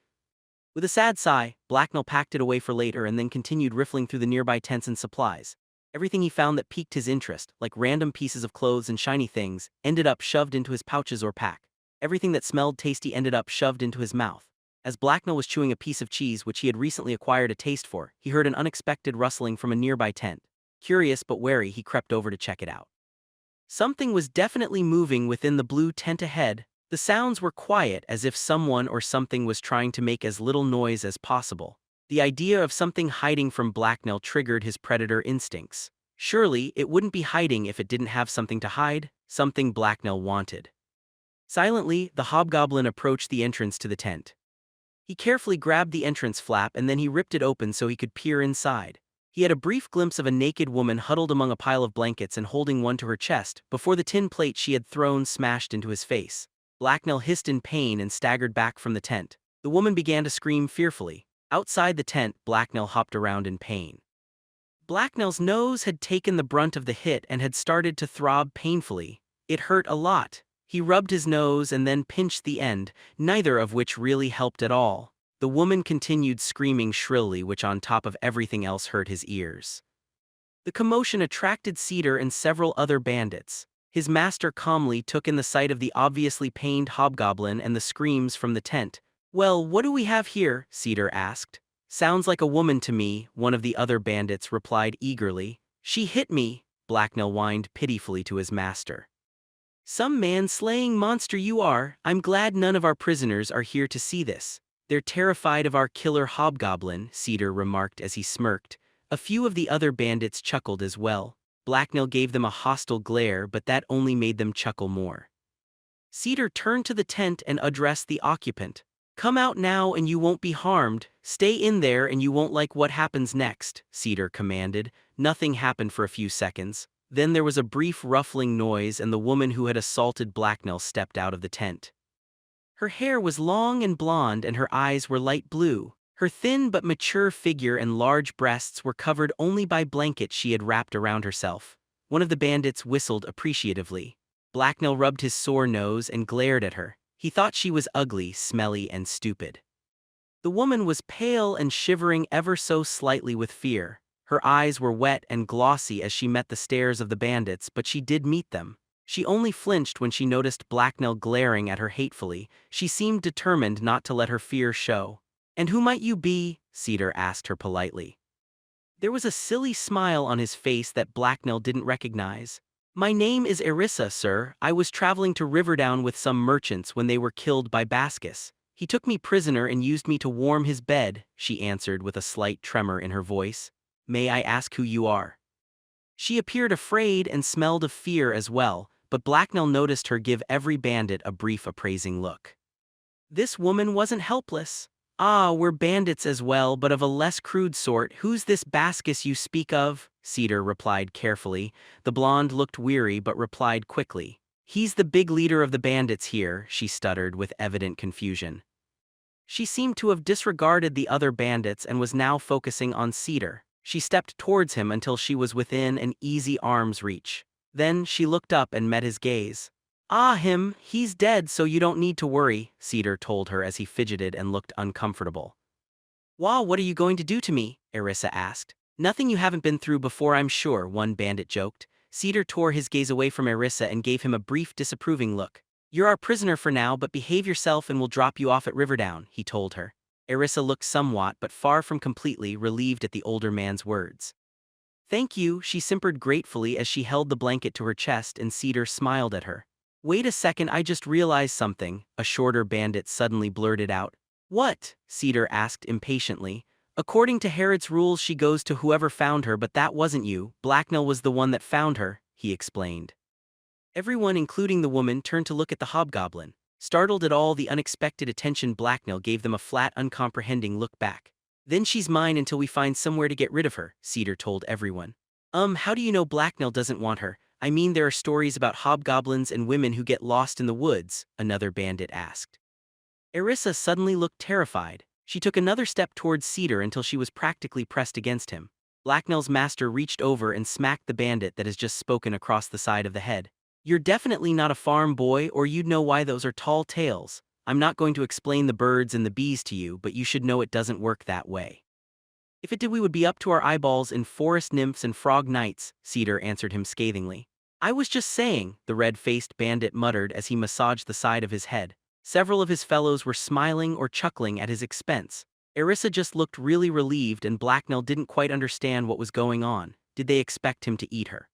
With a sad sigh, Blacknell packed it away for later and then continued riffling through the nearby tents and supplies. Everything he found that piqued his interest, like random pieces of clothes and shiny things, ended up shoved into his pouches or pack. Everything that smelled tasty ended up shoved into his mouth. As Blacknell was chewing a piece of cheese which he had recently acquired a taste for, he heard an unexpected rustling from a nearby tent. Curious but wary, he crept over to check it out. Something was definitely moving within the blue tent ahead. The sounds were quiet, as if someone or something was trying to make as little noise as possible. The idea of something hiding from Blacknell triggered his predator instincts. Surely, it wouldn't be hiding if it didn't have something to hide, something Blacknell wanted. Silently, the hobgoblin approached the entrance to the tent. He carefully grabbed the entrance flap and then he ripped it open so he could peer inside. He had a brief glimpse of a naked woman huddled among a pile of blankets and holding one to her chest before the tin plate she had thrown smashed into his face. Blacknell hissed in pain and staggered back from the tent. The woman began to scream fearfully. Outside the tent, Blacknell hopped around in pain. Blacknell's nose had taken the brunt of the hit and had started to throb painfully. It hurt a lot. He rubbed his nose and then pinched the end, neither of which really helped at all. The woman continued screaming shrilly, which on top of everything else hurt his ears. The commotion attracted Cedar and several other bandits. His master calmly took in the sight of the obviously pained hobgoblin and the screams from the tent. "Well, what do we have here?" Cedar asked. "Sounds like a woman to me," one of the other bandits replied eagerly. "She hit me," Blacknell whined pitifully to his master. "Some man-slaying monster you are. I'm glad none of our prisoners are here to see this. They're terrified of our killer hobgoblin," Cedar remarked as he smirked. A few of the other bandits chuckled as well. Blacknell gave them a hostile glare, but that only made them chuckle more. Cedar turned to the tent and addressed the occupant. "Come out now and you won't be harmed. Stay in there and you won't like what happens next," Cedar commanded. Nothing happened for a few seconds. Then there was a brief ruffling noise and the woman who had assaulted Blacknell stepped out of the tent. Her hair was long and blonde and her eyes were light blue. Her thin but mature figure and large breasts were covered only by blankets she had wrapped around herself. One of the bandits whistled appreciatively. Blacknell rubbed his sore nose and glared at her. He thought she was ugly, smelly, and stupid. The woman was pale and shivering ever so slightly with fear. Her eyes were wet and glossy as she met the stares of the bandits, but she did meet them. She only flinched when she noticed Blacknell glaring at her hatefully. She seemed determined not to let her fear show. "And who might you be?" Cedar asked her politely. There was a silly smile on his face that Blacknell didn't recognize. "My name is Erissa, sir. I was traveling to Riverdown with some merchants when they were killed by Bascus. He took me prisoner and used me to warm his bed," she answered with a slight tremor in her voice. "May I ask who you are?" She appeared afraid and smelled of fear as well, but Blacknell noticed her give every bandit a brief appraising look. This woman wasn't helpless. "Ah, we're bandits as well, but of a less crude sort. Who's this Bascus you speak of?" Cedar replied carefully. The blonde looked weary but replied quickly. "He's the big leader of the bandits here," she stuttered with evident confusion. She seemed to have disregarded the other bandits and was now focusing on Cedar. She stepped towards him until she was within an easy arm's reach. Then she looked up and met his gaze. "Ah, he's dead, so you don't need to worry," Cedar told her as he fidgeted and looked uncomfortable. "Wah, what are you going to do to me?" Erissa asked. "Nothing you haven't been through before, I'm sure," one bandit joked. Cedar tore his gaze away from Erissa and gave him a brief disapproving look. "You're our prisoner for now, but behave yourself and we'll drop you off at Riverdown," he told her. Erissa looked somewhat, but far from completely, relieved at the older man's words. "Thank you," she simpered gratefully as she held the blanket to her chest and Cedar smiled at her. "Wait a second, I just realized something," a shorter bandit suddenly blurted out. "What?" Cedar asked impatiently. "According to Herod's rules she goes to whoever found her, but that wasn't you. Blacknell was the one that found her," he explained. Everyone, including the woman, turned to look at the hobgoblin. Startled at all the unexpected attention, Blacknell gave them a flat, uncomprehending look back. "Then she's mine until we find somewhere to get rid of her," Cedar told everyone. How do you know Blacknell doesn't want her? I mean, there are stories about hobgoblins and women who get lost in the woods," another bandit asked. Erissa suddenly looked terrified. She took another step towards Cedar until she was practically pressed against him. Blacknell's master reached over and smacked the bandit that has just spoken across the side of the head. "You're definitely not a farm boy, or you'd know why those are tall tales. I'm not going to explain the birds and the bees to you, but you should know it doesn't work that way." "If it did, we would be up to our eyeballs in forest nymphs and frog knights," Cedar answered him scathingly. "I was just saying," the red-faced bandit muttered as he massaged the side of his head. Several of his fellows were smiling or chuckling at his expense. Erissa just looked really relieved and Blacknell didn't quite understand what was going on. Did they expect him to eat her?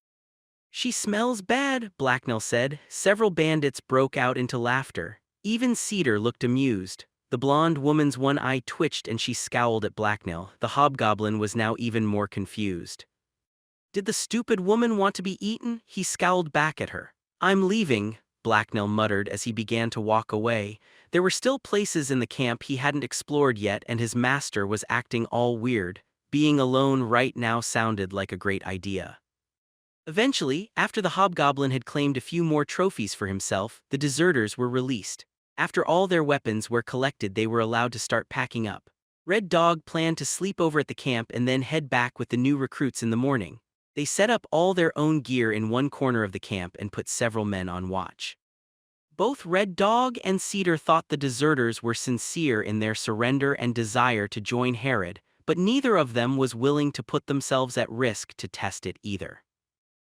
"She smells bad," Blacknell said. Several bandits broke out into laughter. Even Cedar looked amused. The blonde woman's one eye twitched and she scowled at Blacknell. The hobgoblin was now even more confused. "Did the stupid woman want to be eaten?" He scowled back at her. "I'm leaving," Blacknell muttered as he began to walk away. There were still places in the camp he hadn't explored yet and his master was acting all weird. Being alone right now sounded like a great idea. Eventually, after the hobgoblin had claimed a few more trophies for himself, the deserters were released. After all their weapons were collected, they were allowed to start packing up. Red Dog planned to sleep over at the camp and then head back with the new recruits in the morning. They set up all their own gear in one corner of the camp and put several men on watch. Both Red Dog and Cedar thought the deserters were sincere in their surrender and desire to join Herod, but neither of them was willing to put themselves at risk to test it either.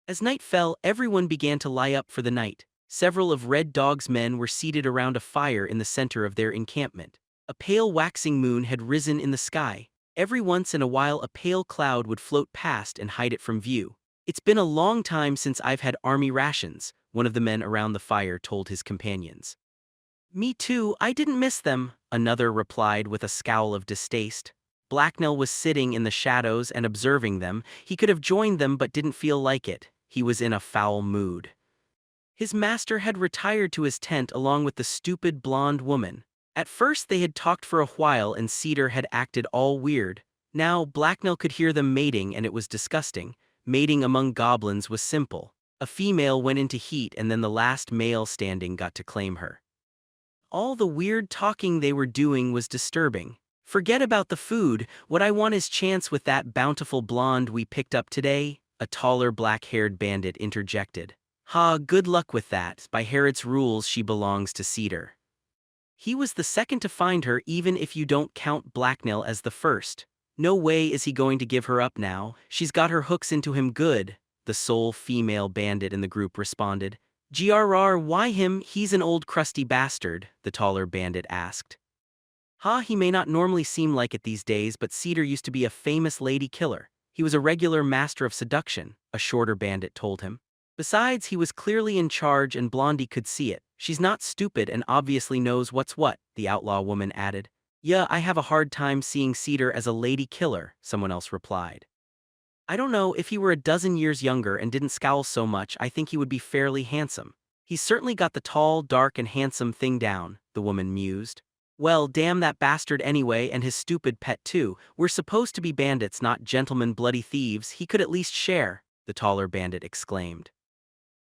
As night fell, everyone began to lie up for the night. Several of Red Dog's men were seated around a fire in the center of their encampment. A pale waxing moon had risen in the sky. Every once in a while a pale cloud would float past and hide it from view. "It's been a long time since I've had army rations," one of the men around the fire told his companions. "Me too, I didn't miss them," another replied with a scowl of distaste. Blacknell was sitting in the shadows and observing them. He could have joined them but didn't feel like it. He was in a foul mood. His master had retired to his tent along with the stupid blonde woman. At first they had talked for a while and Cedar had acted all weird. Now Blacknell could hear them mating and it was disgusting. Mating among goblins was simple. A female went into heat and then the last male standing got to claim her. All the weird talking they were doing was disturbing. "Forget about the food, what I want is chance with that bountiful blonde we picked up today," a taller black-haired bandit interjected. "Ha, good luck with that. By Herod's rules she belongs to Cedar." He was the second to find her even if you don't count Blacknell as the first. No way is he going to give her up now, she's got her hooks into him good, the sole female bandit in the group responded. Grr, why him, he's an old crusty bastard, the taller bandit asked. Ha, he may not normally seem like it these days, but Cedar used to be a famous lady killer. He was a regular master of seduction, a shorter bandit told him. Besides, he was clearly in charge and Blondie could see it. She's not stupid and obviously knows what's what, the outlaw woman added. Yeah, I have a hard time seeing Cedar as a lady killer, someone else replied. I don't know, if he were a dozen years younger and didn't scowl so much, I think he would be fairly handsome. He's certainly got the tall, dark and handsome thing down, the woman mused. Well, damn that bastard anyway and his stupid pet too. We're supposed to be bandits, not gentlemen bloody thieves. He could at least share, the taller bandit exclaimed.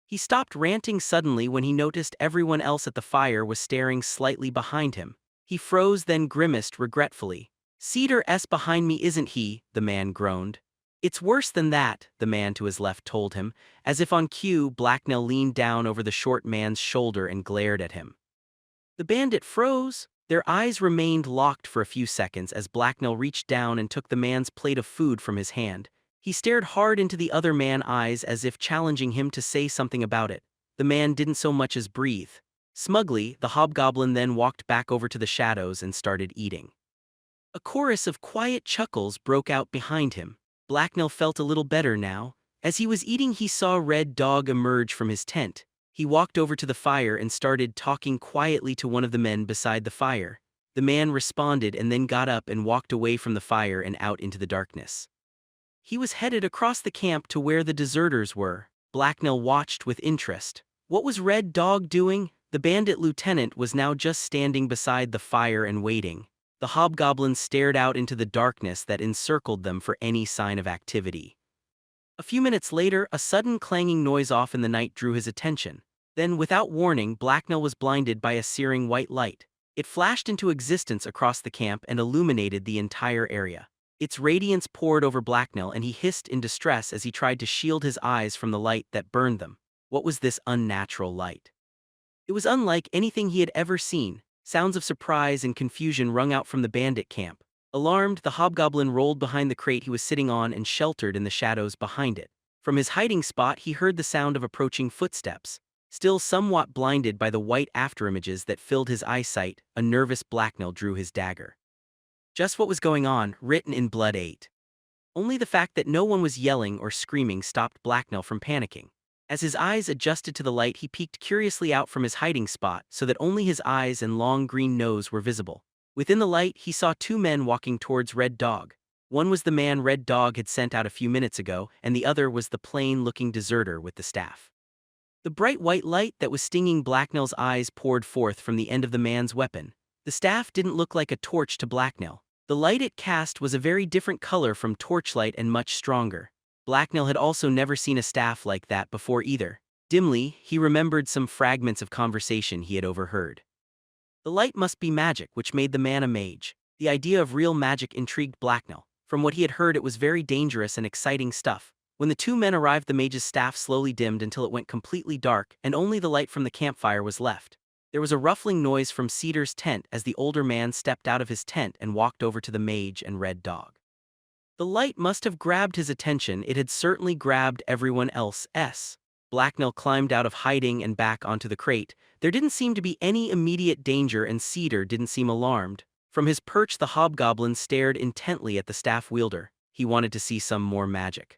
He stopped ranting suddenly when he noticed everyone else at the fire was staring slightly behind him. He froze then grimaced regretfully. Cedar's behind me isn't he, the man groaned. It's worse than that, the man to his left told him. As if on cue, Blacknell leaned down over the short man's shoulder and glared at him. The bandit froze. Their eyes remained locked for a few seconds as Blacknell reached down and took the man's plate of food from his hand. He stared hard into the other man's eyes as if challenging him to say something about it. The man didn't so much as breathe. Smugly, the hobgoblin then walked back over to the shadows and started eating. A chorus of quiet chuckles broke out behind him. Blacknell felt a little better now. As he was eating, he saw Red Dog emerge from his tent. He walked over to the fire and started talking quietly to one of the men beside the fire. The man responded and then got up and walked away from the fire and out into the darkness. He was headed across the camp to where the deserters were. Blacknell watched with interest. What was Red Dog doing? The bandit lieutenant was now just standing beside the fire and waiting. The hobgoblins stared out into the darkness that encircled them for any sign of activity. A few minutes later, a sudden clanging noise off in the night drew his attention. Then, without warning, Blacknell was blinded by a searing white light. It flashed into existence across the camp and illuminated the entire area. Its radiance poured over Blacknell and he hissed in distress as he tried to shield his eyes from the light that burned them. What was this unnatural light? It was unlike anything he had ever seen. Sounds of surprise and confusion rung out from the bandit camp. Alarmed, the hobgoblin rolled behind the crate he was sitting on and sheltered in the shadows behind it. From his hiding spot, he heard the sound of approaching footsteps. Still somewhat blinded by the white afterimages that filled his eyesight, a nervous Blacknell drew his dagger. Just what was going on, written in blood 8. Only the fact that no one was yelling or screaming stopped Blacknell from panicking. As his eyes adjusted to the light, he peeked curiously out from his hiding spot so that only his eyes and long green nose were visible. Within the light, he saw two men walking towards Red Dog. One was the man Red Dog had sent out a few minutes ago, and the other was the plain-looking deserter with the staff. The bright white light that was stinging Blacknell's eyes poured forth from the end of the man's weapon. The staff didn't look like a torch to Blacknell. The light it cast was a very different color from torchlight and much stronger. Blacknell had also never seen a staff like that before either. Dimly, he remembered some fragments of conversation he had overheard. The light must be magic, which made the man a mage. The idea of real magic intrigued Blacknell. From what he had heard, it was very dangerous and exciting stuff. When the two men arrived, the mage's staff slowly dimmed until it went completely dark, and only the light from the campfire was left. There was a ruffling noise from Cedar's tent as the older man stepped out of his tent and walked over to the mage and Red Dog. The light must have grabbed his attention. It had certainly grabbed everyone else's. Blacknell climbed out of hiding and back onto the crate. There didn't seem to be any immediate danger and Cedar didn't seem alarmed. From his perch, the hobgoblin stared intently at the staff wielder. He wanted to see some more magic.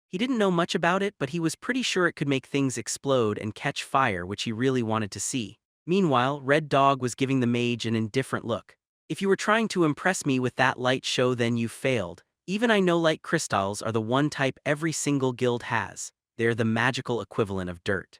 He didn't know much about it, but he was pretty sure it could make things explode and catch fire, which he really wanted to see. Meanwhile, Red Dog was giving the mage an indifferent look. If you were trying to impress me with that light show, then you failed. Even I know light crystals are the one type every single guild has. They're the magical equivalent of dirt.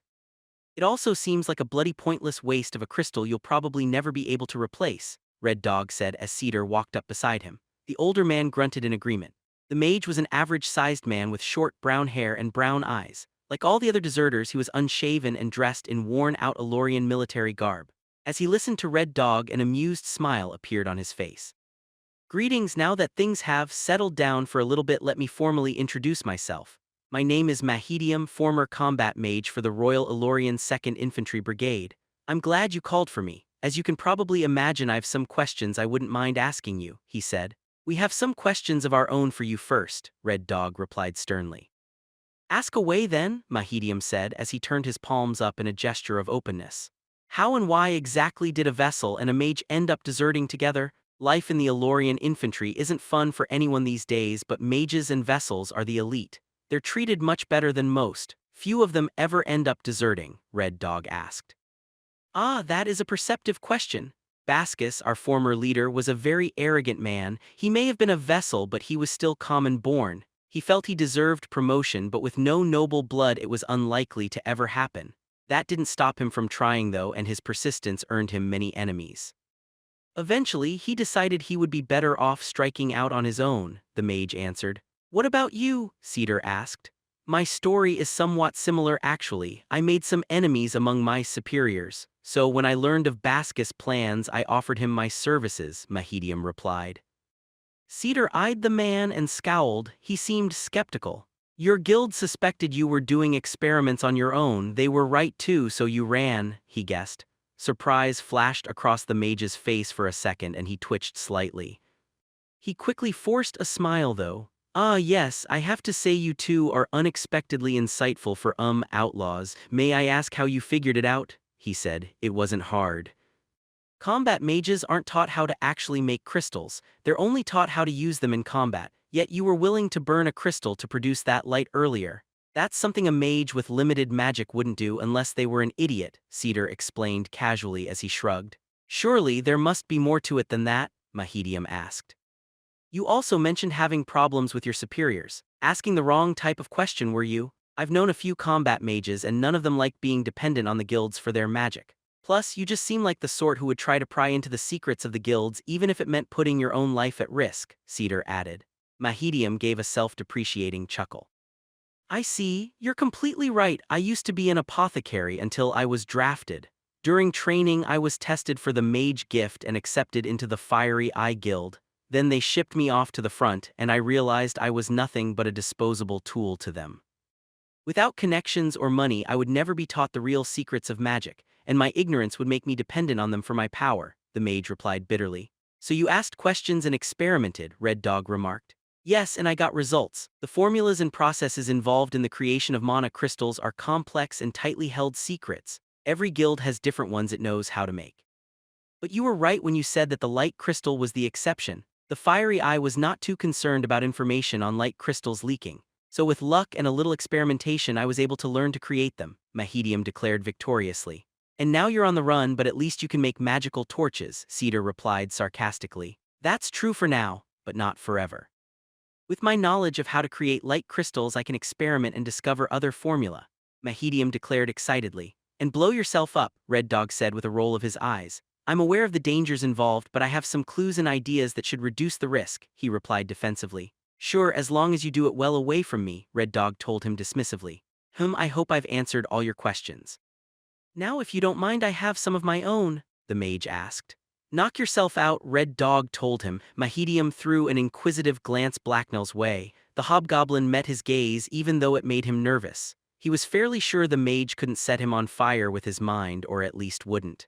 It also seems like a bloody pointless waste of a crystal you'll probably never be able to replace, Red Dog said as Cedar walked up beside him. The older man grunted in agreement. The mage was an average-sized man with short brown hair and brown eyes. Like all the other deserters, he was unshaven and dressed in worn-out Elorian military garb. As he listened to Red Dog, an amused smile appeared on his face. Greetings. Now that things have settled down for a little bit, let me formally introduce myself. My name is Mahedium, former combat mage for the Royal Elorian 2nd Infantry Brigade. I'm glad you called for me. As you can probably imagine, I've some questions I wouldn't mind asking you, he said. We have some questions of our own for you first, Red Dog replied sternly. Ask away then, Mahedium said as he turned his palms up in a gesture of openness. How and why exactly did a vessel and a mage end up deserting together? Life in the Elorian infantry isn't fun for anyone these days, but mages and vessels are the elite. They're treated much better than most. Few of them ever end up deserting, Red Dog asked. Ah, that is a perceptive question. Bascus, our former leader, was a very arrogant man. He may have been a vessel, but he was still common-born. He felt he deserved promotion, but with no noble blood it was unlikely to ever happen. That didn't stop him from trying though, and his persistence earned him many enemies. Eventually, he decided he would be better off striking out on his own, the mage answered. What about you? Cedar asked. My story is somewhat similar actually. I made some enemies among my superiors, so when I learned of Bascus' plans I offered him my services, Mahedium replied. Cedar eyed the man and scowled. He seemed skeptical. Your guild suspected you were doing experiments on your own. They were right too, so you ran, he guessed. Surprise flashed across the mage's face for a second and he twitched slightly. He quickly forced a smile though. Ah yes, I have to say you two are unexpectedly insightful for outlaws. May I ask how you figured it out? He said. It wasn't hard. Combat mages aren't taught how to actually make crystals, they're only taught how to use them in combat, yet you were willing to burn a crystal to produce that light earlier. That's something a mage with limited magic wouldn't do unless they were an idiot, Cedar explained casually as he shrugged. Surely there must be more to it than that, Mahedium asked. You also mentioned having problems with your superiors. Asking the wrong type of question, were you? I've known a few combat mages and none of them like being dependent on the guilds for their magic. Plus, you just seem like the sort who would try to pry into the secrets of the guilds even if it meant putting your own life at risk, Cedar added. Mahedium gave a self-depreciating chuckle. I see, you're completely right. I used to be an apothecary until I was drafted. During training I was tested for the mage gift and accepted into the Fiery Eye Guild. Then they shipped me off to the front and I realized I was nothing but a disposable tool to them. Without connections or money I would never be taught the real secrets of magic, and my ignorance would make me dependent on them for my power, the mage replied bitterly. So you asked questions and experimented, Red Dog remarked. Yes, and I got results. The formulas and processes involved in the creation of mana crystals are complex and tightly held secrets. Every guild has different ones it knows how to make. But you were right when you said that the light crystal was the exception. The Fiery Eye was not too concerned about information on light crystals leaking. So with luck and a little experimentation I was able to learn to create them, Mahedium declared victoriously. And now you're on the run, but at least you can make magical torches, Cedar replied sarcastically. That's true for now, but not forever. With my knowledge of how to create light crystals I can experiment and discover other formula, Mahedium declared excitedly. And blow yourself up, Red Dog said with a roll of his eyes. I'm aware of the dangers involved, but I have some clues and ideas that should reduce the risk, he replied defensively. Sure, as long as you do it well away from me, Red Dog told him dismissively. I hope I've answered all your questions. Now if you don't mind I have some of my own, the mage asked. Knock yourself out, Red Dog told him. Mahedium threw an inquisitive glance Blacknell's way. The hobgoblin met his gaze even though it made him nervous. He was fairly sure the mage couldn't set him on fire with his mind, or at least wouldn't.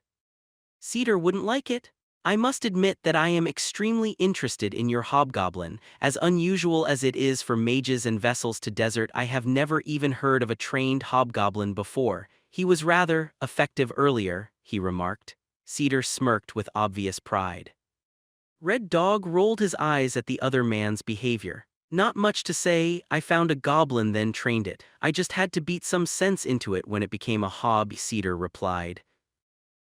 Cedar wouldn't like it. I must admit that I am extremely interested in your hobgoblin. As unusual as it is for mages and vessels to desert, I have never even heard of a trained hobgoblin before. He was rather effective earlier, he remarked. Cedar smirked with obvious pride. Red Dog rolled his eyes at the other man's behavior. Not much to say, I found a goblin then trained it. I just had to beat some sense into it when it became a hob, Cedar replied.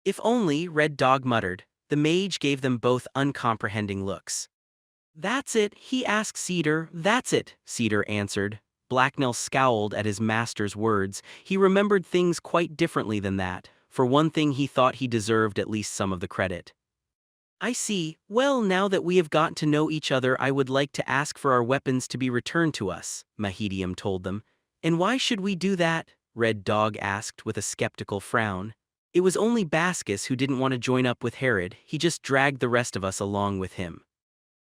If only, Red Dog muttered. The mage gave them both uncomprehending looks. That's it, he asked Cedar. That's it, Cedar answered. Blacknell scowled at his master's words. He remembered things quite differently than that. For one thing, he thought he deserved at least some of the credit. I see. Well, now that we have gotten to know each other, I would like to ask for our weapons to be returned to us, Mahedium told them. And why should we do that? Red Dog asked with a skeptical frown. It was only Bascus who didn't want to join up with Herod. He just dragged the rest of us along with him.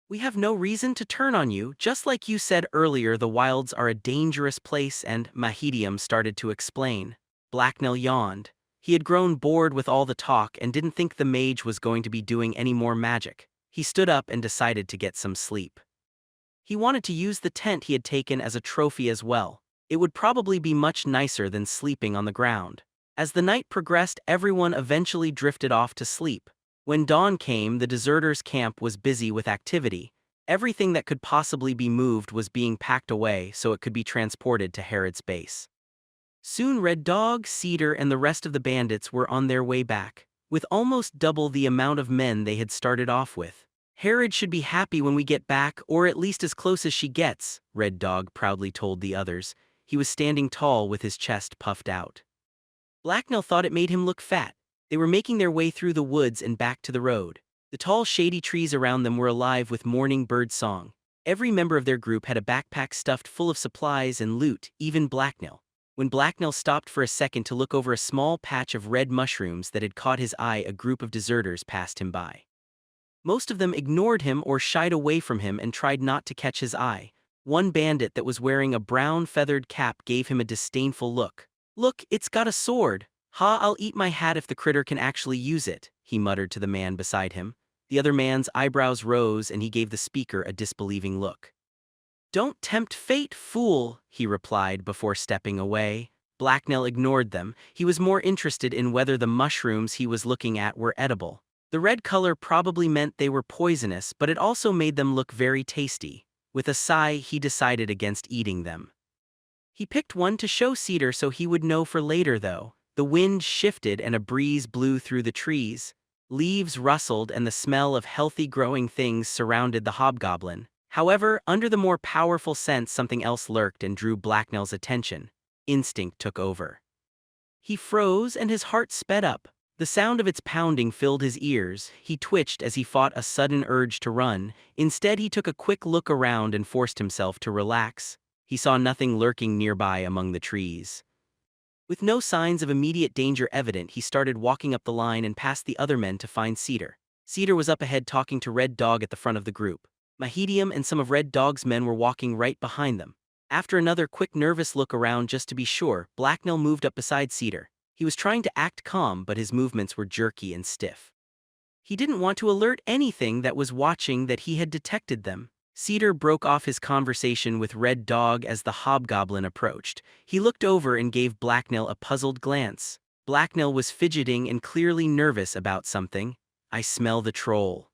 We have no reason to turn on you. Just like you said earlier, the wilds are a dangerous place, and Mahedium started to explain. Blacknell yawned. He had grown bored with all the talk and didn't think the mage was going to be doing any more magic. He stood up and decided to get some sleep. He wanted to use the tent he had taken as a trophy as well. It would probably be much nicer than sleeping on the ground. As the night progressed, everyone eventually drifted off to sleep. When dawn came, the deserters' camp was busy with activity. Everything that could possibly be moved was being packed away so it could be transported to Herod's base. Soon Red Dog, Cedar, and the rest of the bandits were on their way back, with almost double the amount of men they had started off with. Herod should be happy when we get back, or at least as close as she gets, Red Dog proudly told the others. He was standing tall with his chest puffed out. Blacknell thought it made him look fat. They were making their way through the woods and back to the road. The tall shady trees around them were alive with morning bird song. Every member of their group had a backpack stuffed full of supplies and loot, even Blacknell. When Blacknell stopped for a second to look over a small patch of red mushrooms that had caught his eye, a group of deserters passed him by. Most of them ignored him or shied away from him and tried not to catch his eye. One bandit that was wearing a brown feathered cap gave him a disdainful look. "Look, it's got a sword. Ha, I'll eat my hat if the critter can actually use it," he muttered to the man beside him. The other man's eyebrows rose and he gave the speaker a disbelieving look. "Don't tempt fate, fool," he replied before stepping away. Blacknell ignored them. He was more interested in whether the mushrooms he was looking at were edible. The red color probably meant they were poisonous, but it also made them look very tasty. With a sigh, he decided against eating them. He picked one to show Cedar so he would know for later, though. The wind shifted and a breeze blew through the trees. Leaves rustled and the smell of healthy growing things surrounded the hobgoblin. However, under the more powerful scent, something else lurked and drew Blacknell's attention. Instinct took over. He froze and his heart sped up. The sound of its pounding filled his ears. He twitched as he fought a sudden urge to run. Instead, he took a quick look around and forced himself to relax. He saw nothing lurking nearby among the trees. With no signs of immediate danger evident, he started walking up the line and past the other men to find Cedar. Cedar was up ahead talking to Red Dog at the front of the group. Mahedium and some of Red Dog's men were walking right behind them. After another quick nervous look around just to be sure, Blacknell moved up beside Cedar. He was trying to act calm, but his movements were jerky and stiff. He didn't want to alert anything that was watching that he had detected them. Cedar broke off his conversation with Red Dog as the hobgoblin approached. He looked over and gave Blacknell a puzzled glance. Blacknell was fidgeting and clearly nervous about something. "I smell the troll."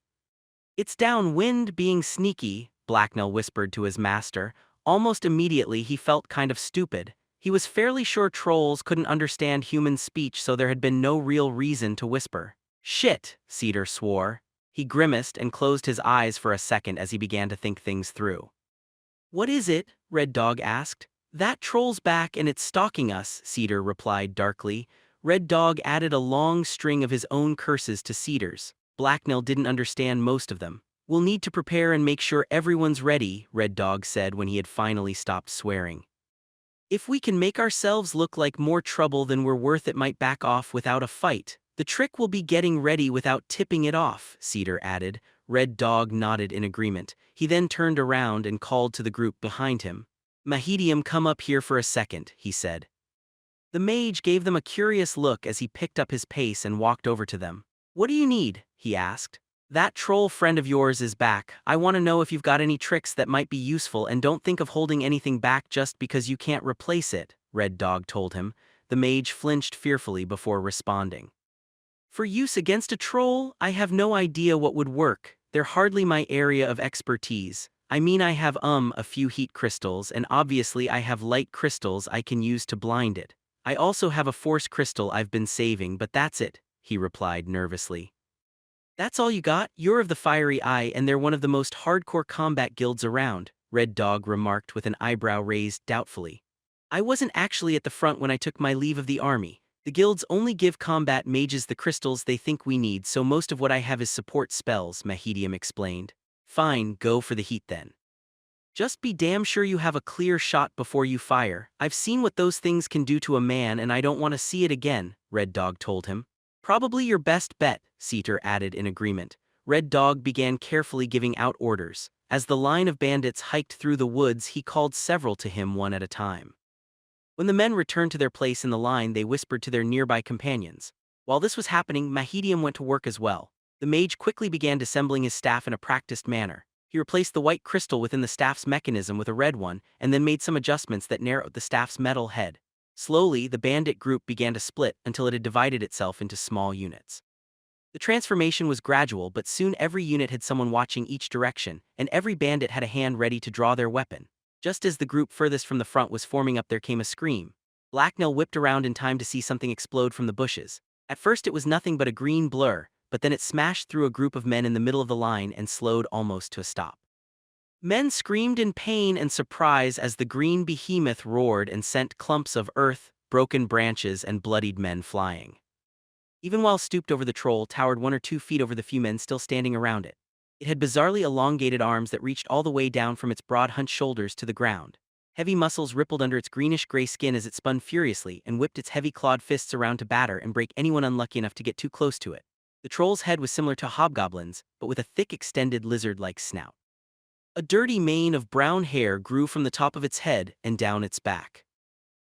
"It's downwind being sneaky," Blacknell whispered to his master. Almost immediately he felt kind of stupid. He was fairly sure trolls couldn't understand human speech, so there had been no real reason to whisper. "Shit," Cedar swore. He grimaced and closed his eyes for a second as he began to think things through. "What is it?" Red Dog asked. "That troll's back and it's stalking us," Cedar replied darkly. Red Dog added a long string of his own curses to Cedar's. Blacknell didn't understand most of them. "We'll need to prepare and make sure everyone's ready," Red Dog said when he had finally stopped swearing. "If we can make ourselves look like more trouble than we're worth, it might back off without a fight. The trick will be getting ready without tipping it off," Cedar added. Red Dog nodded in agreement. He then turned around and called to the group behind him. "Mahedium, come up here for a second," he said. The mage gave them a curious look as he picked up his pace and walked over to them. "What do you need?" he asked. "That troll friend of yours is back. I want to know if you've got any tricks that might be useful, and don't think of holding anything back just because you can't replace it," Red Dog told him. The mage flinched fearfully before responding. "For use against a troll, I have no idea what would work. They're hardly my area of expertise. I mean, I have a few heat crystals, and obviously I have light crystals I can use to blind it. I also have a force crystal I've been saving, but that's it," he replied nervously. "That's all you got? You're of the Fiery Eye, and they're one of the most hardcore combat guilds around," Red Dog remarked with an eyebrow raised doubtfully. "I wasn't actually at the front when I took my leave of the army. The guilds only give combat mages the crystals they think we need, so most of what I have is support spells," Mahedium explained. "Fine, go for the heat then. Just be damn sure you have a clear shot before you fire. I've seen what those things can do to a man and I don't want to see it again," Red Dog told him. "Probably your best bet," Cedar added in agreement. Red Dog began carefully giving out orders. As the line of bandits hiked through the woods, he called several to him one at a time. When the men returned to their place in the line, they whispered to their nearby companions. While this was happening, Mahedium went to work as well. The mage quickly began disassembling his staff in a practiced manner. He replaced the white crystal within the staff's mechanism with a red one, and then made some adjustments that narrowed the staff's metal head. Slowly, the bandit group began to split until it had divided itself into small units. The transformation was gradual, but soon every unit had someone watching each direction, and every bandit had a hand ready to draw their weapon. Just as the group furthest from the front was forming up, there came a scream. Blacknell whipped around in time to see something explode from the bushes. At first it was nothing but a green blur, but then it smashed through a group of men in the middle of the line and slowed almost to a stop. Men screamed in pain and surprise as the green behemoth roared and sent clumps of earth, broken branches, and bloodied men flying. Even while stooped over, the troll towered 1 or 2 feet over the few men still standing around it. It had bizarrely elongated arms that reached all the way down from its broad hunched shoulders to the ground. Heavy muscles rippled under its greenish-gray skin as it spun furiously and whipped its heavy clawed fists around to batter and break anyone unlucky enough to get too close to it. The troll's head was similar to a hobgoblin's, but with a thick, extended lizard-like snout. A dirty mane of brown hair grew from the top of its head and down its back.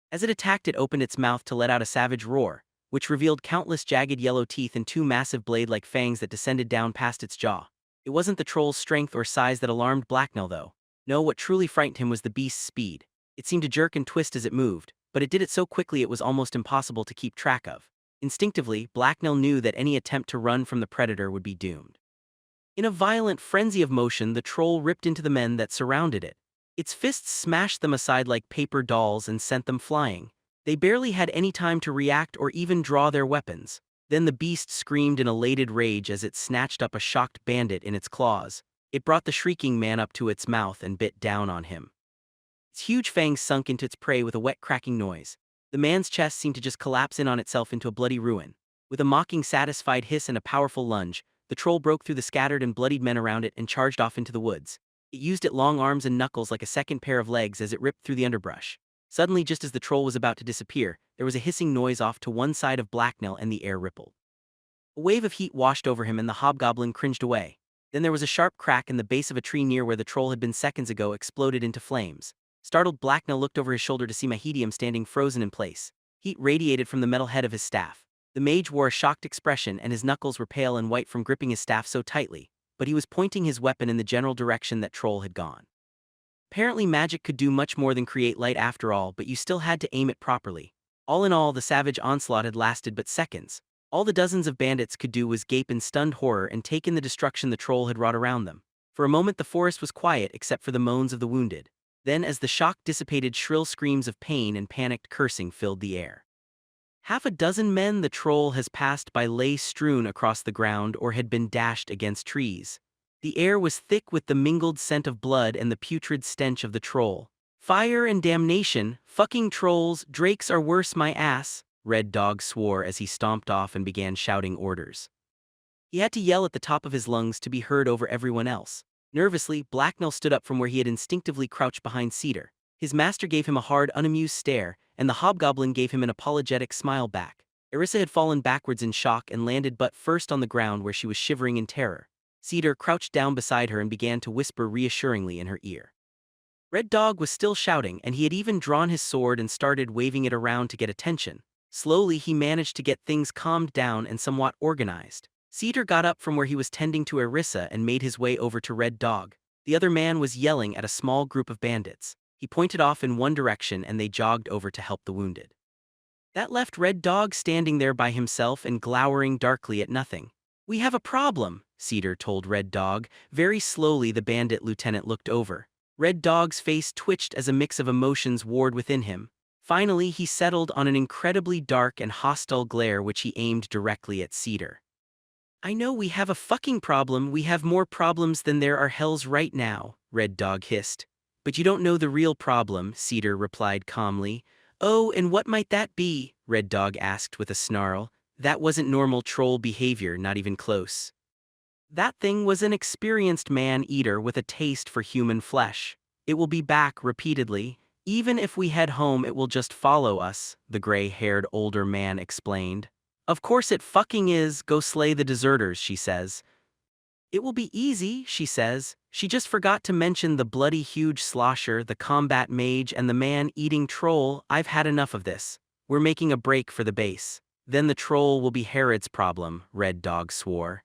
As it attacked, it opened its mouth to let out a savage roar, which revealed countless jagged yellow teeth and 2 massive blade-like fangs that descended down past its jaw. It wasn't the troll's strength or size that alarmed Blacknell, though. No, what truly frightened him was the beast's speed. It seemed to jerk and twist as it moved, but it did it so quickly it was almost impossible to keep track of. Instinctively, Blacknell knew that any attempt to run from the predator would be doomed. In a violent frenzy of motion, the troll ripped into the men that surrounded it. Its fists smashed them aside like paper dolls and sent them flying. They barely had any time to react or even draw their weapons. Then the beast screamed in elated rage as it snatched up a shocked bandit in its claws. It brought the shrieking man up to its mouth and bit down on him. Its huge fangs sunk into its prey with a wet cracking noise. The man's chest seemed to just collapse in on itself into a bloody ruin. With a mocking, satisfied hiss and a powerful lunge, the troll broke through the scattered and bloodied men around it and charged off into the woods. It used its long arms and knuckles like a second pair of legs as it ripped through the underbrush. Suddenly, just as the troll was about to disappear, there was a hissing noise off to one side of Blacknell and the air rippled. A wave of heat washed over him and the hobgoblin cringed away. Then there was a sharp crack, and the base of a tree near where the troll had been seconds ago exploded into flames. Startled, Blacknell looked over his shoulder to see Mahedium standing frozen in place. Heat radiated from the metal head of his staff. The mage wore a shocked expression and his knuckles were pale and white from gripping his staff so tightly, but he was pointing his weapon in the general direction that troll had gone. Apparently magic could do much more than create light after all, but you still had to aim it properly. All in all, the savage onslaught had lasted but seconds. All the dozens of bandits could do was gape in stunned horror and take in the destruction the troll had wrought around them. For a moment the forest was quiet except for the moans of the wounded. Then, as the shock dissipated, shrill screams of pain and panicked cursing filled the air. Half a dozen men the troll has passed by lay strewn across the ground or had been dashed against trees. The air was thick with the mingled scent of blood and the putrid stench of the troll. "Fire and damnation, fucking trolls, drakes are worse my ass," Red Dog swore as he stomped off and began shouting orders. He had to yell at the top of his lungs to be heard over everyone else. Nervously, Blacknell stood up from where he had instinctively crouched behind Cedar. His master gave him a hard, unamused stare, and the hobgoblin gave him an apologetic smile back. Erissa had fallen backwards in shock and landed butt first on the ground where she was shivering in terror. Cedar crouched down beside her and began to whisper reassuringly in her ear. Red Dog was still shouting, and he had even drawn his sword and started waving it around to get attention. Slowly he managed to get things calmed down and somewhat organized. Cedar got up from where he was tending to Erissa and made his way over to Red Dog. The other man was yelling at a small group of bandits. He pointed off in one direction and they jogged over to help the wounded. That left Red Dog standing there by himself and glowering darkly at nothing. "We have a problem," Cedar told Red Dog. Very slowly the bandit lieutenant looked over. Red Dog's face twitched as a mix of emotions warred within him. Finally he settled on an incredibly dark and hostile glare which he aimed directly at Cedar. "I know we have a fucking problem, we have more problems than there are hells right now," Red Dog hissed. "But you don't know the real problem," Cedar replied calmly. "Oh, and what might that be?" Red Dog asked with a snarl. "That wasn't normal troll behavior, not even close. That thing was an experienced man-eater with a taste for human flesh. It will be back repeatedly. Even if we head home it will just follow us," the gray-haired older man explained. "Of course it fucking is, go slay the deserters," she says. It will be easy, she says. She just forgot to mention the bloody huge slosher, the combat mage, and the man-eating troll. I've had enough of this. We're making a break for the base. Then the troll will be Herod's problem, Red Dog swore.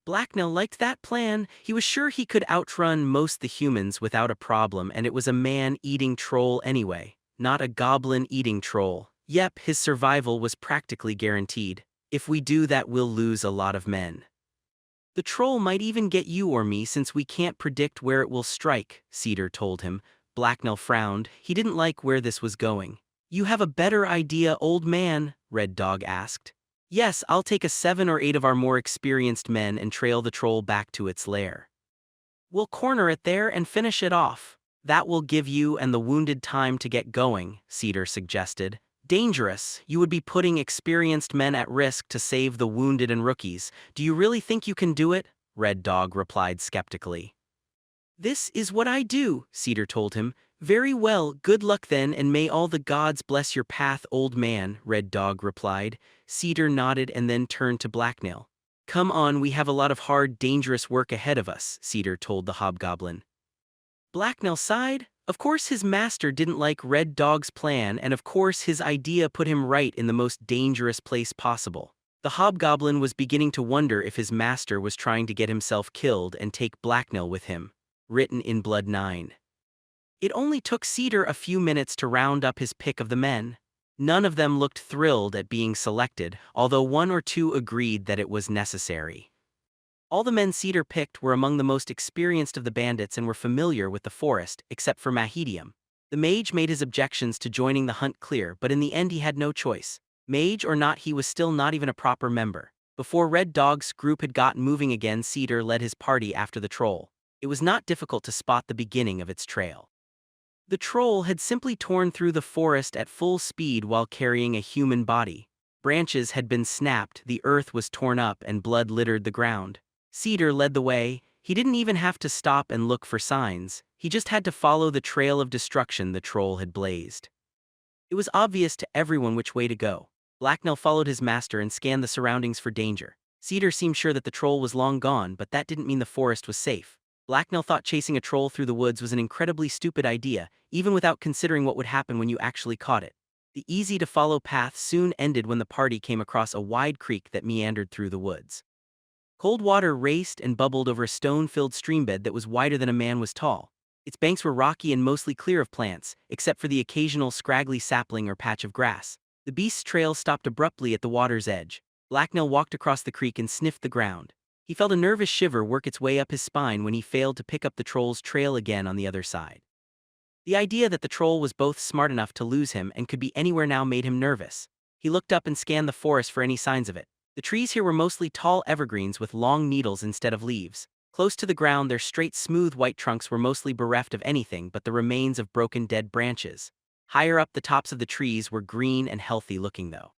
Blacknell liked that plan. He was sure he could outrun most the humans without a problem, and it was a man-eating troll anyway, not a goblin-eating troll. Yep, his survival was practically guaranteed. If we do that, we'll lose a lot of men. The troll might even get you or me since we can't predict where it will strike, Cedar told him. Blacknell frowned. He didn't like where this was going. You have a better idea, old man? Red Dog asked. Yes, I'll take 7 or 8 of our more experienced men and trail the troll back to its lair. We'll corner it there and finish it off. That will give you and the wounded time to get going, Cedar suggested. Dangerous. You would be putting experienced men at risk to save the wounded and rookies. Do you really think you can do it? Red Dog replied skeptically. This is what I do, Cedar told him. Very well, good luck then, and may all the gods bless your path, old man, Red Dog replied. Cedar nodded and then turned to Blacknell. Come on, we have a lot of hard, dangerous work ahead of us, Cedar told the hobgoblin. Blacknell sighed. Of course his master didn't like Red Dog's plan, and of course his idea put him right in the most dangerous place possible. The hobgoblin was beginning to wonder if his master was trying to get himself killed and take Blacknell with him. Written in Blood 9. It only took Cedar a few minutes to round up his pick of the men. None of them looked thrilled at being selected, although 1 or 2 agreed that it was necessary. All the men Cedar picked were among the most experienced of the bandits and were familiar with the forest, except for Mahedium. The mage made his objections to joining the hunt clear, but in the end he had no choice. Mage or not, he was still not even a proper member. Before Red Dog's group had gotten moving again, Cedar led his party after the troll. It was not difficult to spot the beginning of its trail. The troll had simply torn through the forest at full speed while carrying a human body. Branches had been snapped, the earth was torn up, and blood littered the ground. Cedar led the way. He didn't even have to stop and look for signs. He just had to follow the trail of destruction the troll had blazed. It was obvious to everyone which way to go. Blacknell followed his master and scanned the surroundings for danger. Cedar seemed sure that the troll was long gone, but that didn't mean the forest was safe. Blacknell thought chasing a troll through the woods was an incredibly stupid idea, even without considering what would happen when you actually caught it. The easy-to-follow path soon ended when the party came across a wide creek that meandered through the woods. Cold water raced and bubbled over a stone-filled streambed that was wider than a man was tall. Its banks were rocky and mostly clear of plants, except for the occasional scraggly sapling or patch of grass. The beast's trail stopped abruptly at the water's edge. Blacknell walked across the creek and sniffed the ground. He felt a nervous shiver work its way up his spine when he failed to pick up the troll's trail again on the other side. The idea that the troll was both smart enough to lose him and could be anywhere now made him nervous. He looked up and scanned the forest for any signs of it. The trees here were mostly tall evergreens with long needles instead of leaves. Close to the ground, their straight, smooth white trunks were mostly bereft of anything but the remains of broken dead branches. Higher up, the tops of the trees were green and healthy looking though.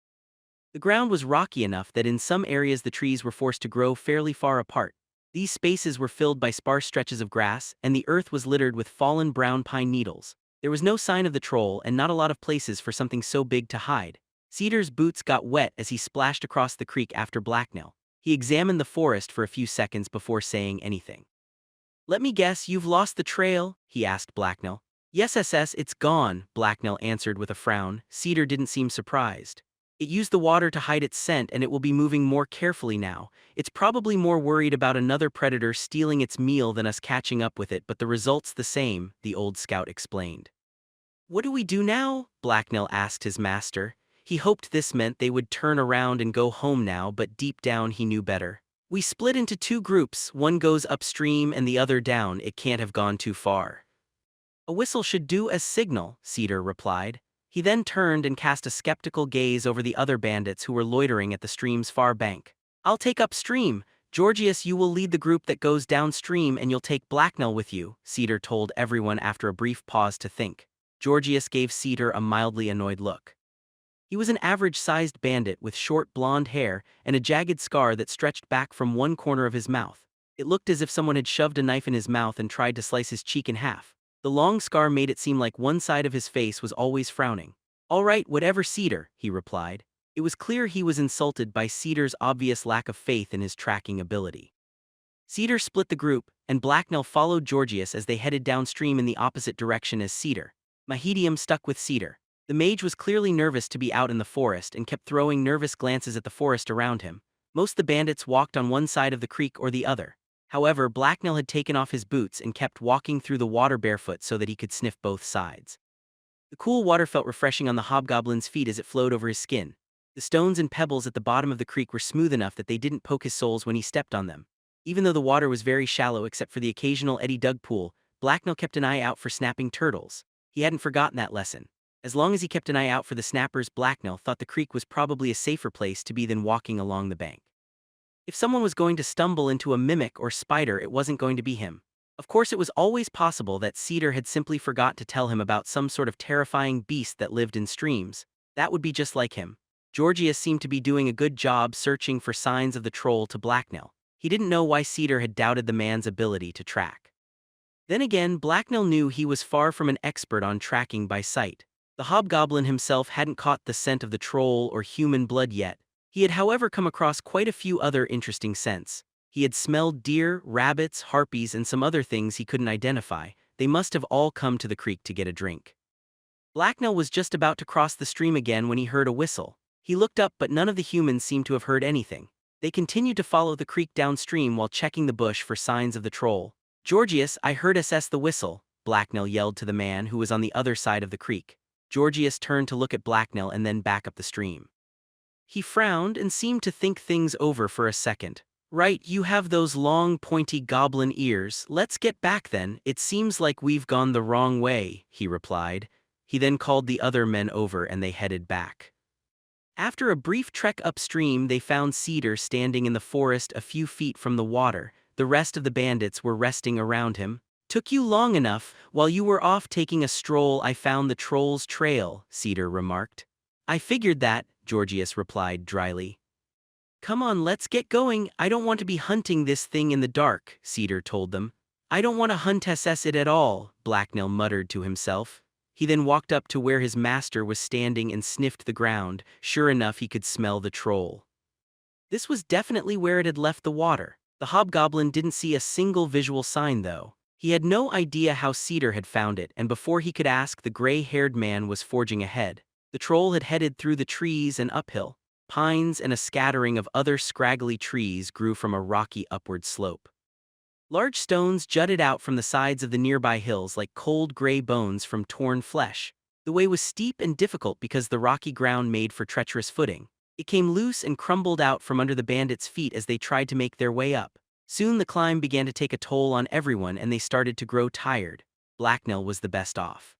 The ground was rocky enough that in some areas the trees were forced to grow fairly far apart. These spaces were filled by sparse stretches of grass, and the earth was littered with fallen brown pine needles. There was no sign of the troll and not a lot of places for something so big to hide. Cedar's boots got wet as he splashed across the creek after Blacknell. He examined the forest for a few seconds before saying anything. "Let me guess, you've lost the trail?" he asked Blacknell. "Yes, SS, it's gone," Blacknell answered with a frown. Cedar didn't seem surprised. "It used the water to hide its scent and it will be moving more carefully now. It's probably more worried about another predator stealing its meal than us catching up with it, but the result's the same," the old scout explained. "What do we do now?" Blacknell asked his master. He hoped this meant they would turn around and go home now, but deep down he knew better. "We split into 2 groups, one goes upstream and the other down. It can't have gone too far." "A whistle should do as signal," Cedar replied. He then turned and cast a skeptical gaze over the other bandits who were loitering at the stream's far bank. "I'll take upstream. Georgius, you will lead the group that goes downstream and you'll take Blacknell with you," Cedar told everyone after a brief pause to think. Georgius gave Cedar a mildly annoyed look. He was an average-sized bandit with short blonde hair and a jagged scar that stretched back from one corner of his mouth. It looked as if someone had shoved a knife in his mouth and tried to slice his cheek in half. The long scar made it seem like one side of his face was always frowning. "All right, whatever, Cedar," he replied. It was clear he was insulted by Cedar's obvious lack of faith in his tracking ability. Cedar split the group, and Blacknell followed Georgius as they headed downstream in the opposite direction as Cedar. Mahedium stuck with Cedar. The mage was clearly nervous to be out in the forest and kept throwing nervous glances at the forest around him. Most of the bandits walked on one side of the creek or the other. However, Blacknell had taken off his boots and kept walking through the water barefoot so that he could sniff both sides. The cool water felt refreshing on the hobgoblin's feet as it flowed over his skin. The stones and pebbles at the bottom of the creek were smooth enough that they didn't poke his soles when he stepped on them. Even though the water was very shallow except for the occasional eddy-dug pool, Blacknell kept an eye out for snapping turtles. He hadn't forgotten that lesson. As long as he kept an eye out for the snappers, Blacknell thought the creek was probably a safer place to be than walking along the bank. If someone was going to stumble into a mimic or spider, it wasn't going to be him. Of course, it was always possible that Cedar had simply forgot to tell him about some sort of terrifying beast that lived in streams. That would be just like him. Georgius seemed to be doing a good job searching for signs of the troll to Blacknell. He didn't know why Cedar had doubted the man's ability to track. Then again, Blacknell knew he was far from an expert on tracking by sight. The hobgoblin himself hadn't caught the scent of the troll or human blood yet. He had, however, come across quite a few other interesting scents. He had smelled deer, rabbits, harpies, and some other things he couldn't identify. They must have all come to the creek to get a drink. Blacknell was just about to cross the stream again when he heard a whistle. He looked up, but none of the humans seemed to have heard anything. They continued to follow the creek downstream while checking the bush for signs of the troll. "Georgius, I heard SS the whistle," Blacknell yelled to the man who was on the other side of the creek. Georgius turned to look at Blacknell and then back up the stream. He frowned and seemed to think things over for a second. "Right, you have those long, pointy goblin ears. Let's get back then. It seems like we've gone the wrong way," he replied. He then called the other men over and they headed back. After a brief trek upstream, they found Cedar standing in the forest a few feet from the water. The rest of the bandits were resting around him. "Took you long enough. While you were off taking a stroll, I found the troll's trail," Cedar remarked. "I figured that," Georgius replied dryly. "Come on, let's get going. I don't want to be hunting this thing in the dark," Cedar told them. "I don't want to hunt SS it at all," Blacknell muttered to himself. He then walked up to where his master was standing and sniffed the ground. Sure enough, he could smell the troll. This was definitely where it had left the water. The hobgoblin didn't see a single visual sign, though. He had no idea how Cedar had found it, and before he could ask, the gray-haired man was forging ahead. The troll had headed through the trees and uphill. Pines and a scattering of other scraggly trees grew from a rocky upward slope. Large stones jutted out from the sides of the nearby hills like cold gray bones from torn flesh. The way was steep and difficult because the rocky ground made for treacherous footing. It came loose and crumbled out from under the bandits' feet as they tried to make their way up. Soon the climb began to take a toll on everyone and they started to grow tired. Blacknell was the best off.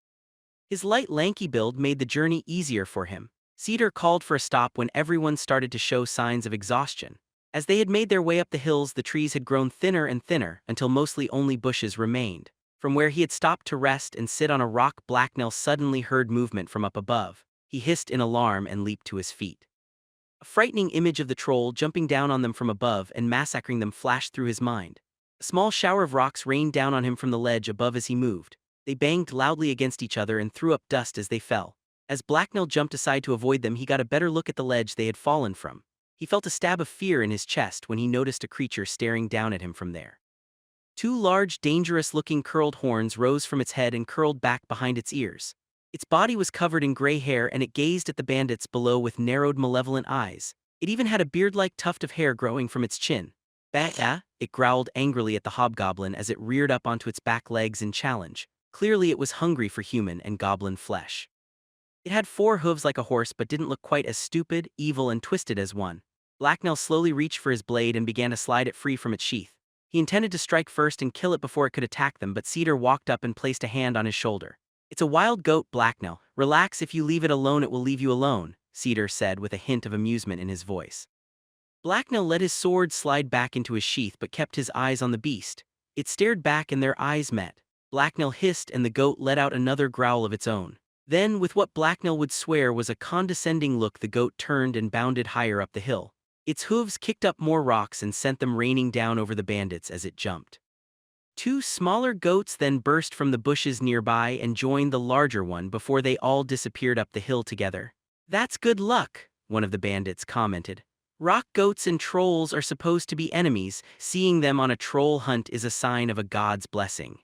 His light, lanky build made the journey easier for him. Cedar called for a stop when everyone started to show signs of exhaustion. As they had made their way up the hills, the trees had grown thinner and thinner until mostly only bushes remained. From where he had stopped to rest and sit on a rock, Blacknell suddenly heard movement from up above. He hissed in alarm and leaped to his feet. A frightening image of the troll jumping down on them from above and massacring them flashed through his mind. A small shower of rocks rained down on him from the ledge above as he moved. They banged loudly against each other and threw up dust as they fell. As Blacknell jumped aside to avoid them, he got a better look at the ledge they had fallen from. He felt a stab of fear in his chest when he noticed a creature staring down at him from there. Two large, dangerous-looking curled horns rose from its head and curled back behind its ears. Its body was covered in gray hair and it gazed at the bandits below with narrowed, malevolent eyes. It even had a beard-like tuft of hair growing from its chin. "Bah!" It growled angrily at the hobgoblin as it reared up onto its back legs in challenge. Clearly it was hungry for human and goblin flesh. It had 4 hooves like a horse but didn't look quite as stupid, evil, and twisted as one. Blacknell slowly reached for his blade and began to slide it free from its sheath. He intended to strike first and kill it before it could attack them, but Cedar walked up and placed a hand on his shoulder. "It's a wild goat, Blacknell. Relax, if you leave it alone it will leave you alone," Cedar said with a hint of amusement in his voice. Blacknell let his sword slide back into his sheath but kept his eyes on the beast. It stared back and their eyes met. Blacknell hissed and the goat let out another growl of its own. Then, with what Blacknell would swear was a condescending look, the goat turned and bounded higher up the hill. Its hooves kicked up more rocks and sent them raining down over the bandits as it jumped. 2 smaller goats then burst from the bushes nearby and joined the larger one before they all disappeared up the hill together. "That's good luck," one of the bandits commented. Rock goats and trolls are supposed to be enemies. Seeing them on a troll hunt is a sign of a god's blessing.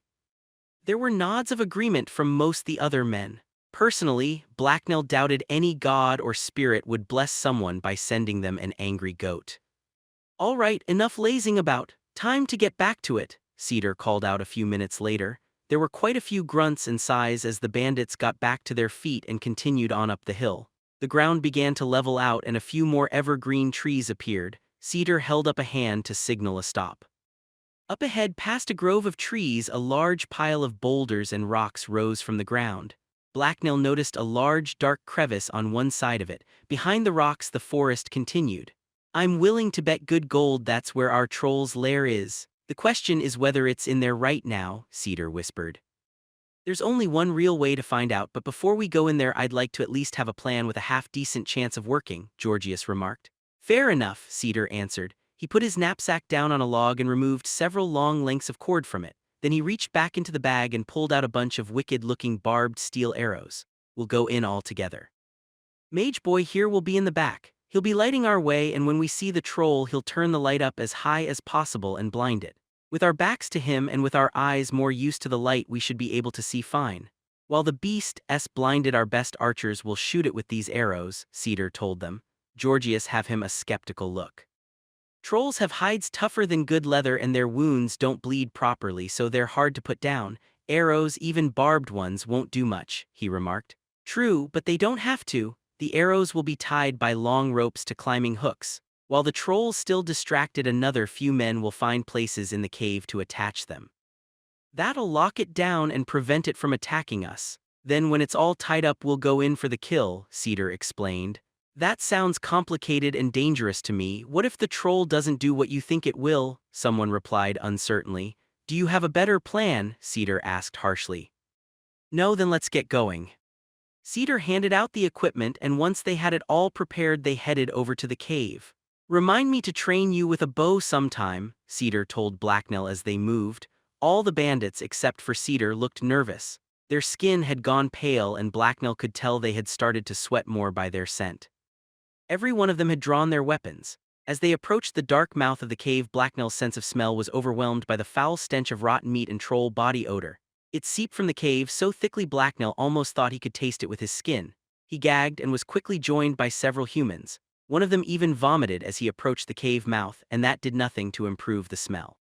There were nods of agreement from most the other men. Personally, Blacknell doubted any god or spirit would bless someone by sending them an angry goat. "All right, enough lazing about. Time to get back to it," Cedar called out a few minutes later. There were quite a few grunts and sighs as the bandits got back to their feet and continued on up the hill. The ground began to level out and a few more evergreen trees appeared. Cedar held up a hand to signal a stop. Up ahead, past a grove of trees, a large pile of boulders and rocks rose from the ground. Blacknell noticed a large, dark crevice on one side of it. Behind the rocks, the forest continued. "I'm willing to bet good gold that's where our troll's lair is. The question is whether it's in there right now," Cedar whispered. "There's only one real way to find out, but before we go in there I'd like to at least have a plan with a half-decent chance of working," Georgius remarked. "Fair enough," Cedar answered. He put his knapsack down on a log and removed several long lengths of cord from it. Then he reached back into the bag and pulled out a bunch of wicked-looking barbed steel arrows. "We'll go in all together. Mage Boy here will be in the back. He'll be lighting our way, and when we see the troll he'll turn the light up as high as possible and blind it. With our backs to him and with our eyes more used to the light we should be able to see fine. While the beast's blinded, our best archers will shoot it with these arrows," Cedar told them. Georgius have him a skeptical look. "Trolls have hides tougher than good leather and their wounds don't bleed properly, so they're hard to put down. Arrows, even barbed ones, won't do much," he remarked. "True, but they don't have to. The arrows will be tied by long ropes to climbing hooks. While the troll's still distracted, another few men will find places in the cave to attach them. That'll lock it down and prevent it from attacking us. Then when it's all tied up we'll go in for the kill," Cedar explained. "That sounds complicated and dangerous to me. What if the troll doesn't do what you think it will?" someone replied uncertainly. "Do you have a better plan?" Cedar asked harshly. "No, then let's get going." Cedar handed out the equipment, and once they had it all prepared they headed over to the cave. "Remind me to train you with a bow sometime," Cedar told Blacknell as they moved. All the bandits except for Cedar looked nervous. Their skin had gone pale and Blacknell could tell they had started to sweat more by their scent. Every one of them had drawn their weapons. As they approached the dark mouth of the cave, Blacknell's sense of smell was overwhelmed by the foul stench of rotten meat and troll body odor. It seeped from the cave so thickly Blacknell almost thought he could taste it with his skin. He gagged and was quickly joined by several humans. One of them even vomited as he approached the cave mouth, and that did nothing to improve the smell.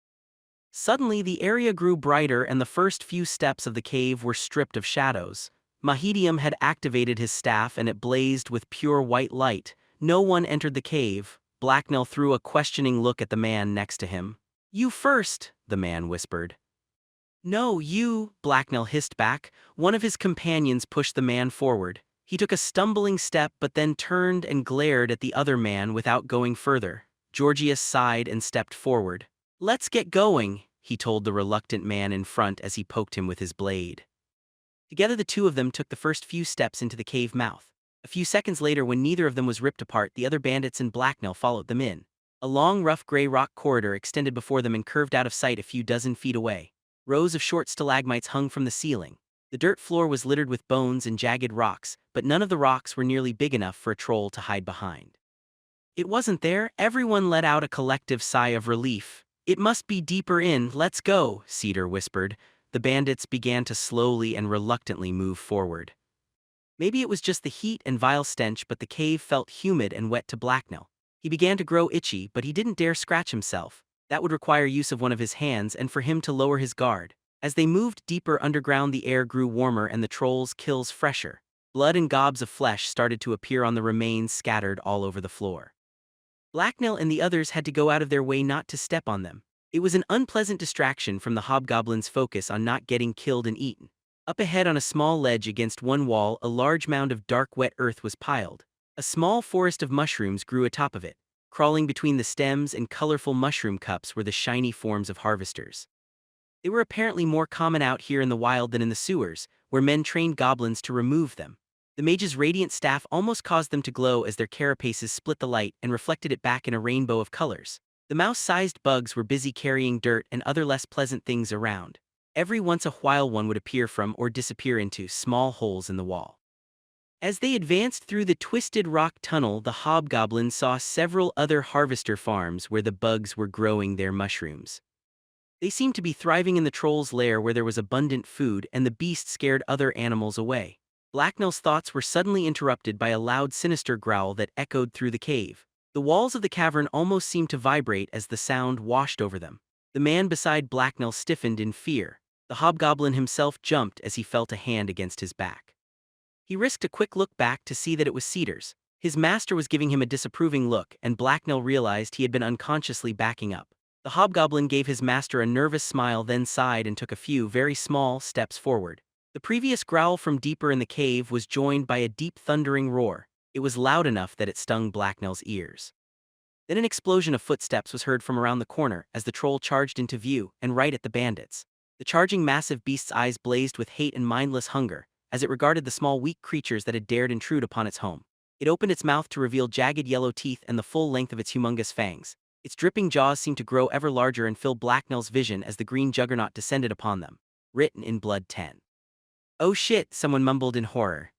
Suddenly the area grew brighter and the first few steps of the cave were stripped of shadows. Mahedium had activated his staff and it blazed with pure white light. No one entered the cave. Blacknell threw a questioning look at the man next to him. "You first," the man whispered. "No, you," Blacknell hissed back. One of his companions pushed the man forward. He took a stumbling step but then turned and glared at the other man without going further. Georgius sighed and stepped forward. "Let's get going," he told the reluctant man in front as he poked him with his blade. Together the two of them took the first few steps into the cave mouth. A few seconds later, when neither of them was ripped apart, the other bandits and Blacknell followed them in. A long, rough gray rock corridor extended before them and curved out of sight a few dozen feet away. Rows of short stalagmites hung from the ceiling. The dirt floor was littered with bones and jagged rocks, but none of the rocks were nearly big enough for a troll to hide behind. It wasn't there. Everyone let out a collective sigh of relief. "It must be deeper in. Let's go," Cedar whispered. The bandits began to slowly and reluctantly move forward. Maybe it was just the heat and vile stench, but the cave felt humid and wet to Blacknell. He began to grow itchy, but he didn't dare scratch himself. That would require use of one of his hands and for him to lower his guard. As they moved deeper underground, the air grew warmer and the trolls' kills fresher. Blood and gobs of flesh started to appear on the remains scattered all over the floor. Blacknell and the others had to go out of their way not to step on them. It was an unpleasant distraction from the hobgoblin's focus on not getting killed and eaten. Up ahead on a small ledge against one wall, a large mound of dark wet earth was piled. A small forest of mushrooms grew atop of it. Crawling between the stems and colorful mushroom cups were the shiny forms of harvesters. They were apparently more common out here in the wild than in the sewers, where men trained goblins to remove them. The mage's radiant staff almost caused them to glow as their carapaces split the light and reflected it back in a rainbow of colors. The mouse-sized bugs were busy carrying dirt and other less pleasant things around. Every once a while one would appear from or disappear into small holes in the wall. As they advanced through the twisted rock tunnel, the hobgoblin saw several other harvester farms where the bugs were growing their mushrooms. They seemed to be thriving in the troll's lair where there was abundant food, and the beast scared other animals away. Blacknell's thoughts were suddenly interrupted by a loud, sinister growl that echoed through the cave. The walls of the cavern almost seemed to vibrate as the sound washed over them. The man beside Blacknell stiffened in fear. The hobgoblin himself jumped as he felt a hand against his back. He risked a quick look back to see that it was Cedars. His master was giving him a disapproving look, and Blacknell realized he had been unconsciously backing up. The hobgoblin gave his master a nervous smile, then sighed and took a few very small steps forward. The previous growl from deeper in the cave was joined by a deep thundering roar. It was loud enough that it stung Blacknell's ears. Then an explosion of footsteps was heard from around the corner as the troll charged into view and right at the bandits. The charging massive beast's eyes blazed with hate and mindless hunger as it regarded the small weak creatures that had dared intrude upon its home. It opened its mouth to reveal jagged yellow teeth and the full length of its humongous fangs. Its dripping jaws seemed to grow ever larger and fill Blacknell's vision as the green juggernaut descended upon them. Written in blood 10. "Oh shit," someone mumbled in horror.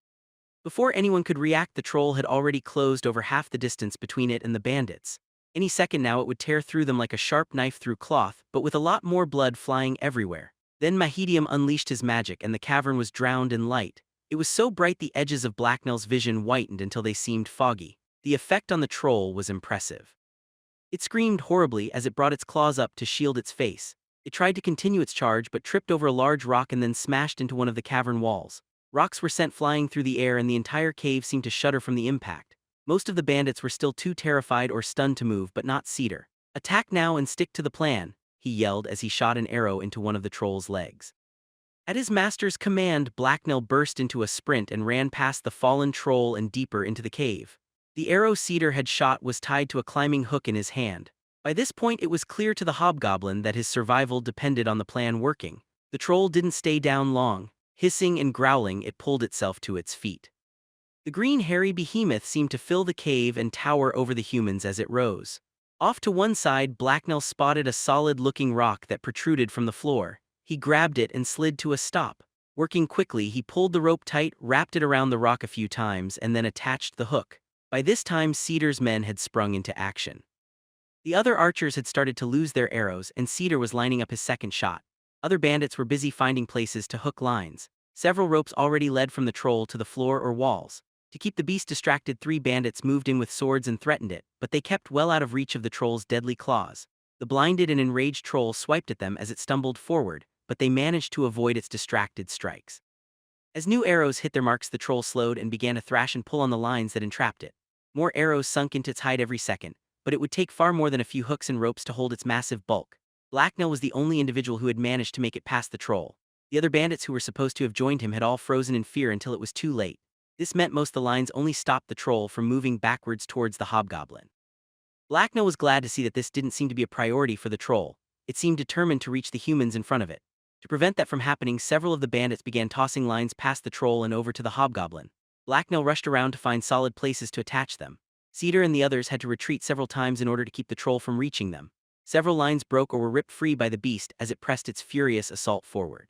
Before anyone could react, the troll had already closed over half the distance between it and the bandits. Any second now it would tear through them like a sharp knife through cloth, but with a lot more blood flying everywhere. Then Mahedium unleashed his magic and the cavern was drowned in light. It was so bright the edges of Blacknell's vision whitened until they seemed foggy. The effect on the troll was impressive. It screamed horribly as it brought its claws up to shield its face. It tried to continue its charge but tripped over a large rock and then smashed into one of the cavern walls. Rocks were sent flying through the air and the entire cave seemed to shudder from the impact. Most of the bandits were still too terrified or stunned to move, but not Cedar. "Attack now and stick to the plan," he yelled as he shot an arrow into one of the troll's legs. At his master's command, Blacknell burst into a sprint and ran past the fallen troll and deeper into the cave. The arrow Cedar had shot was tied to a climbing hook in his hand. By this point it was clear to the hobgoblin that his survival depended on the plan working. The troll didn't stay down long. Hissing and growling, it pulled itself to its feet. The green hairy behemoth seemed to fill the cave and tower over the humans as it rose. Off to one side, Blacknell spotted a solid-looking rock that protruded from the floor. He grabbed it and slid to a stop. Working quickly, he pulled the rope tight, wrapped it around the rock a few times, and then attached the hook. By this time, Cedar's men had sprung into action. The other archers had started to lose their arrows, and Cedar was lining up his second shot. Other bandits were busy finding places to hook lines. Several ropes already led from the troll to the floor or walls. To keep the beast distracted, 3 bandits moved in with swords and threatened it, but they kept well out of reach of the troll's deadly claws. The blinded and enraged troll swiped at them as it stumbled forward, but they managed to avoid its distracted strikes. As new arrows hit their marks, the troll slowed and began to thrash and pull on the lines that entrapped it. More arrows sunk into its hide every second, but it would take far more than a few hooks and ropes to hold its massive bulk. Blacknell was the only individual who had managed to make it past the troll. The other bandits who were supposed to have joined him had all frozen in fear until it was too late. This meant most of the lines only stopped the troll from moving backwards towards the hobgoblin. Blacknell was glad to see that this didn't seem to be a priority for the troll. It seemed determined to reach the humans in front of it. To prevent that from happening, several of the bandits began tossing lines past the troll and over to the hobgoblin. Blacknell rushed around to find solid places to attach them. Cedar and the others had to retreat several times in order to keep the troll from reaching them. Several lines broke or were ripped free by the beast as it pressed its furious assault forward.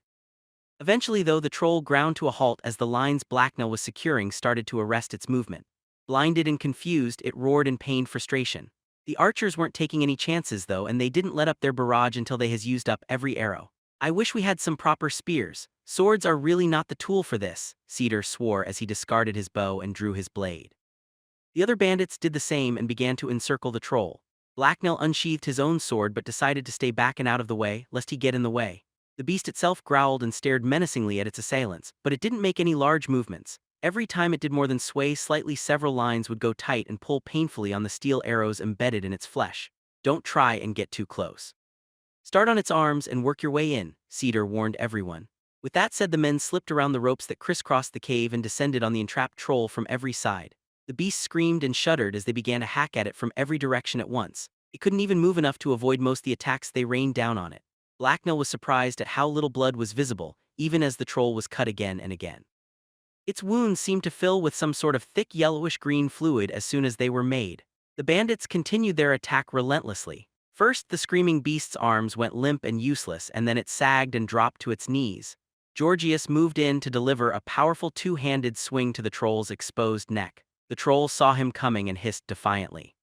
Eventually, though, the troll ground to a halt as the lines Blacknell was securing started to arrest its movement. Blinded and confused, it roared in pained frustration. The archers weren't taking any chances, though, and they didn't let up their barrage until they had used up every arrow. "I wish we had some proper spears. Swords are really not the tool for this," Cedar swore as he discarded his bow and drew his blade. The other bandits did the same and began to encircle the troll. Blacknell unsheathed his own sword but decided to stay back and out of the way, lest he get in the way. The beast itself growled and stared menacingly at its assailants, but it didn't make any large movements. Every time it did more than sway slightly, several lines would go tight and pull painfully on the steel arrows embedded in its flesh. "Don't try and get too close. Start on its arms and work your way in," Cedar warned everyone. With that said, the men slipped around the ropes that crisscrossed the cave and descended on the entrapped troll from every side. The beast screamed and shuddered as they began to hack at it from every direction at once. It couldn't even move enough to avoid most of the attacks they rained down on it. Blacknell was surprised at how little blood was visible, even as the troll was cut again and again. Its wounds seemed to fill with some sort of thick yellowish-green fluid as soon as they were made. The bandits continued their attack relentlessly. First, the screaming beast's arms went limp and useless, and then it sagged and dropped to its knees. Georgius moved in to deliver a powerful two-handed swing to the troll's exposed neck. The troll saw him coming and hissed defiantly.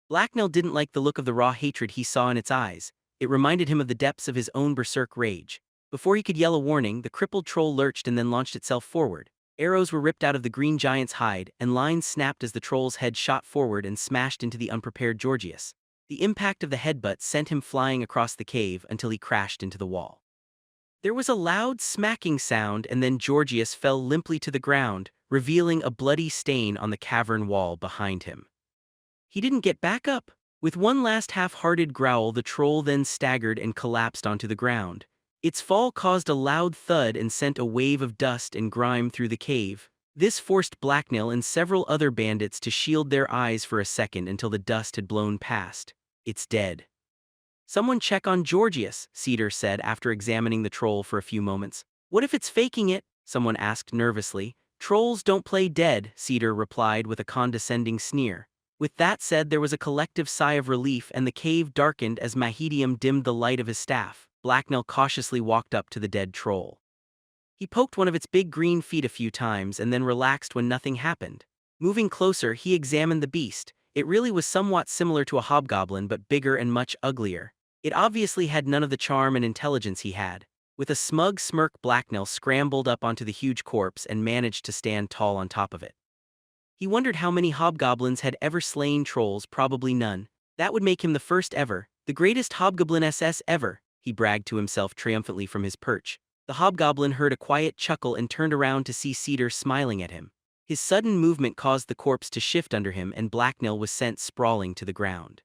Blacknell didn't like the look of the raw hatred he saw in its eyes. It reminded him of the depths of his own berserk rage. Before he could yell a warning, the crippled troll lurched and then launched itself forward. Arrows were ripped out of the green giant's hide, and lines snapped as the troll's head shot forward and smashed into the unprepared Georgius. The impact of the headbutt sent him flying across the cave until he crashed into the wall. There was a loud smacking sound, and then Georgius fell limply to the ground, revealing a bloody stain on the cavern wall behind him. He didn't get back up. With one last half-hearted growl, the troll then staggered and collapsed onto the ground. Its fall caused a loud thud and sent a wave of dust and grime through the cave. This forced Blacknell and several other bandits to shield their eyes for a second until the dust had blown past. "It's dead." "Someone check on Georgius," Cedar said after examining the troll for a few moments. "What if it's faking it?" someone asked nervously. "Trolls don't play dead," Cedar replied with a condescending sneer. With that said, there was a collective sigh of relief and the cave darkened as Mahedium dimmed the light of his staff. Blacknell cautiously walked up to the dead troll. He poked one of its big green feet a few times and then relaxed when nothing happened. Moving closer, he examined the beast. It really was somewhat similar to a hobgoblin but bigger and much uglier. It obviously had none of the charm and intelligence he had. With a smug smirk, Blacknell scrambled up onto the huge corpse and managed to stand tall on top of it. He wondered how many hobgoblins had ever slain trolls. Probably none. That would make him the first ever, the greatest hobgoblin SS ever, he bragged to himself triumphantly from his perch. The hobgoblin heard a quiet chuckle and turned around to see Cedar smiling at him. His sudden movement caused the corpse to shift under him and Blacknell was sent sprawling to the ground.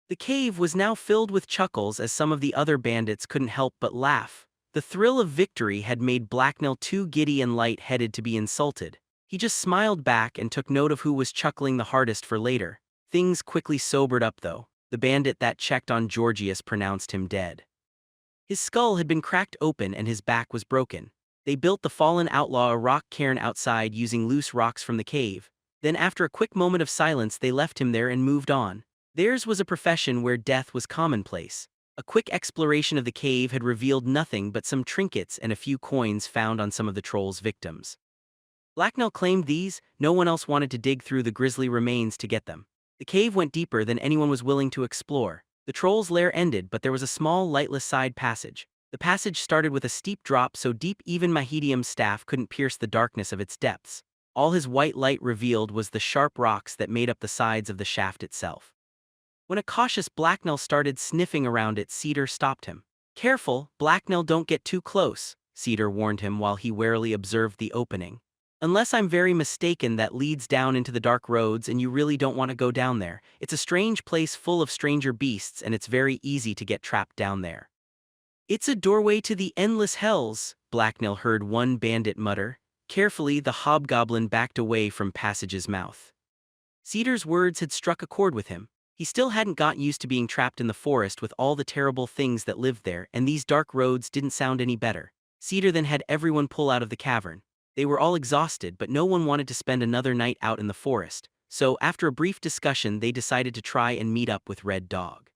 The cave was now filled with chuckles as some of the other bandits couldn't help but laugh. The thrill of victory had made Blacknell too giddy and light-headed to be insulted. He just smiled back and took note of who was chuckling the hardest for later. Things quickly sobered up though. The bandit that checked on Georgius pronounced him dead. His skull had been cracked open and his back was broken. They built the fallen outlaw a rock cairn outside using loose rocks from the cave. Then after a quick moment of silence they left him there and moved on. Theirs was a profession where death was commonplace. A quick exploration of the cave had revealed nothing but some trinkets and a few coins found on some of the troll's victims. Blacknell claimed these. No one else wanted to dig through the grisly remains to get them. The cave went deeper than anyone was willing to explore. The troll's lair ended, but there was a small, lightless side passage. The passage started with a steep drop so deep even Mahedium's staff couldn't pierce the darkness of its depths. All his white light revealed was the sharp rocks that made up the sides of the shaft itself. When a cautious Blacknell started sniffing around it, Cedar stopped him. "Careful, Blacknell, don't get too close," Cedar warned him while he warily observed the opening. "Unless I'm very mistaken, that leads down into the dark roads and you really don't want to go down there. It's a strange place full of stranger beasts and it's very easy to get trapped down there." "It's a doorway to the endless hells," Blacknell heard one bandit mutter. Carefully, the hobgoblin backed away from Passage's mouth. Cedar's words had struck a chord with him. He still hadn't gotten used to being trapped in the forest with all the terrible things that lived there, and these dark roads didn't sound any better. Cedar then had everyone pull out of the cavern. They were all exhausted, but no one wanted to spend another night out in the forest, so after a brief discussion they decided to try and meet up with Red Dog.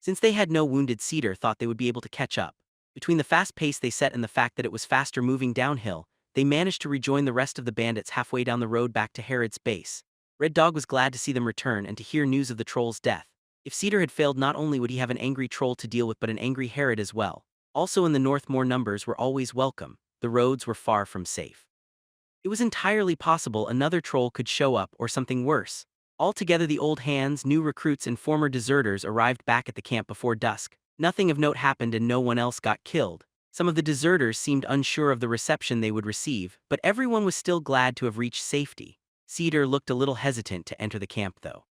Since they had no wounded, Cedar thought they would be able to catch up. Between the fast pace they set and the fact that it was faster moving downhill, they managed to rejoin the rest of the bandits halfway down the road back to Herod's base. Red Dog was glad to see them return and to hear news of the troll's death. If Cedar had failed, not only would he have an angry troll to deal with but an angry Herod as well. Also in the north, more numbers were always welcome. The roads were far from safe. It was entirely possible another troll could show up or something worse. Altogether, the old hands, new recruits and former deserters arrived back at the camp before dusk. Nothing of note happened and no one else got killed. Some of the deserters seemed unsure of the reception they would receive, but everyone was still glad to have reached safety. Cedar looked a little hesitant to enter the camp though.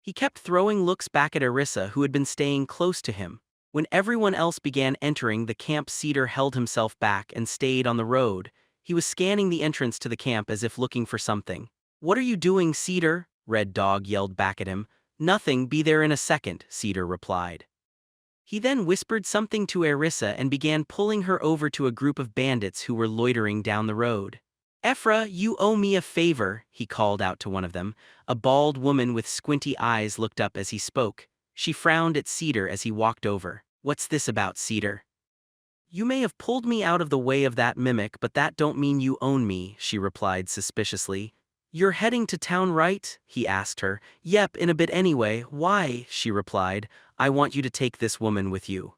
He kept throwing looks back at Arissa, who had been staying close to him. When everyone else began entering the camp, Cedar held himself back and stayed on the road. He was scanning the entrance to the camp as if looking for something. "What are you doing, Cedar?" Red Dog yelled back at him. "Nothing, be there in a second," Cedar replied. He then whispered something to Arissa and began pulling her over to a group of bandits who were loitering down the road. "Ephra, you owe me a favor," he called out to one of them. A bald woman with squinty eyes looked up as he spoke. She frowned at Cedar as he walked over. "What's this about, Cedar?" You may have pulled me out of the way of that mimic, but that don't mean you own me, she replied suspiciously. You're heading to town, right? He asked her. Yep, in a bit anyway. Why? She replied. I want you to take this woman with you.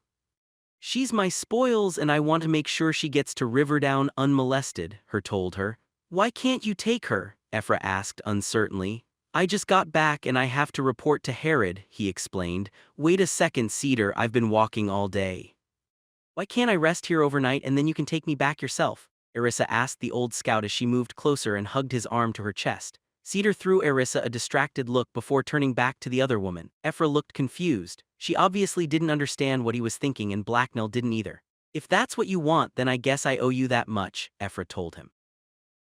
She's my spoils and I want to make sure she gets to Riverdown unmolested, her told her. Why can't you take her? Ephra asked uncertainly. I just got back and I have to report to Herod, he explained. Wait a second, Cedar, I've been walking all day. Why can't I rest here overnight and then you can take me back yourself? Erissa asked the old scout as she moved closer and hugged his arm to her chest. Cedar threw Erissa a distracted look before turning back to the other woman. Ephra looked confused. She obviously didn't understand what he was thinking and Blacknell didn't either. If that's what you want, then I guess I owe you that much, Ephra told him.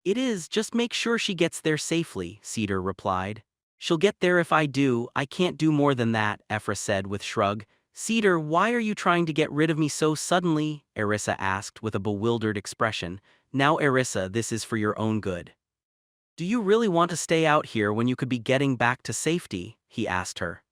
It is, just make sure she gets there safely, Cedar replied. She'll get there if I do, I can't do more than that, Ephra said with shrug. Cedar, why are you trying to get rid of me so suddenly? Erissa asked with a bewildered expression. Now Erissa, this is for your own good. Do you really want to stay out here when you could be getting back to safety? He asked her.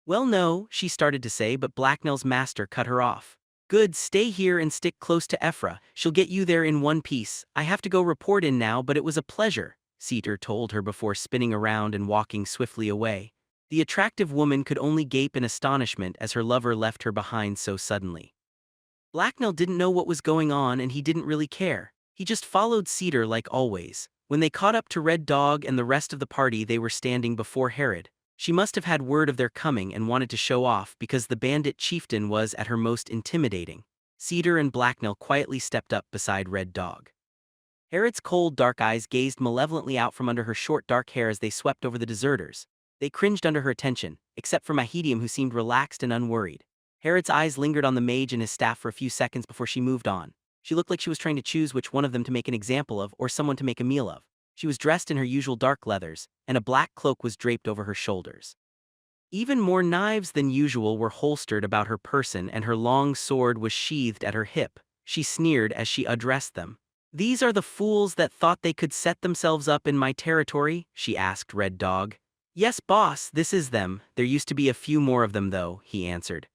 Well no, she started to say, but Blacknell's master cut her off. Good, stay here and stick close to Ephra. She'll get you there in one piece. I have to go report in now, but it was a pleasure, Cedar told her before spinning around and walking swiftly away. The attractive woman could only gape in astonishment as her lover left her behind so suddenly. Blacknell didn't know what was going on and he didn't really care. He just followed Cedar like always. When they caught up to Red Dog and the rest of the party, they were standing before Herod. She must have had word of their coming and wanted to show off because the bandit chieftain was at her most intimidating. Cedar and Blacknell quietly stepped up beside Red Dog. Herod's cold dark eyes gazed malevolently out from under her short dark hair as they swept over the deserters. They cringed under her attention, except for Mahedium, who seemed relaxed and unworried. Herod's eyes lingered on the mage and his staff for a few seconds before she moved on. She looked like she was trying to choose which one of them to make an example of or someone to make a meal of. She was dressed in her usual dark leathers, and a black cloak was draped over her shoulders. Even more knives than usual were holstered about her person and her long sword was sheathed at her hip. She sneered as she addressed them. These are the fools that thought they could set themselves up in my territory? She asked Red Dog. Yes, boss, this is them. There used to be a few more of them though, he answered.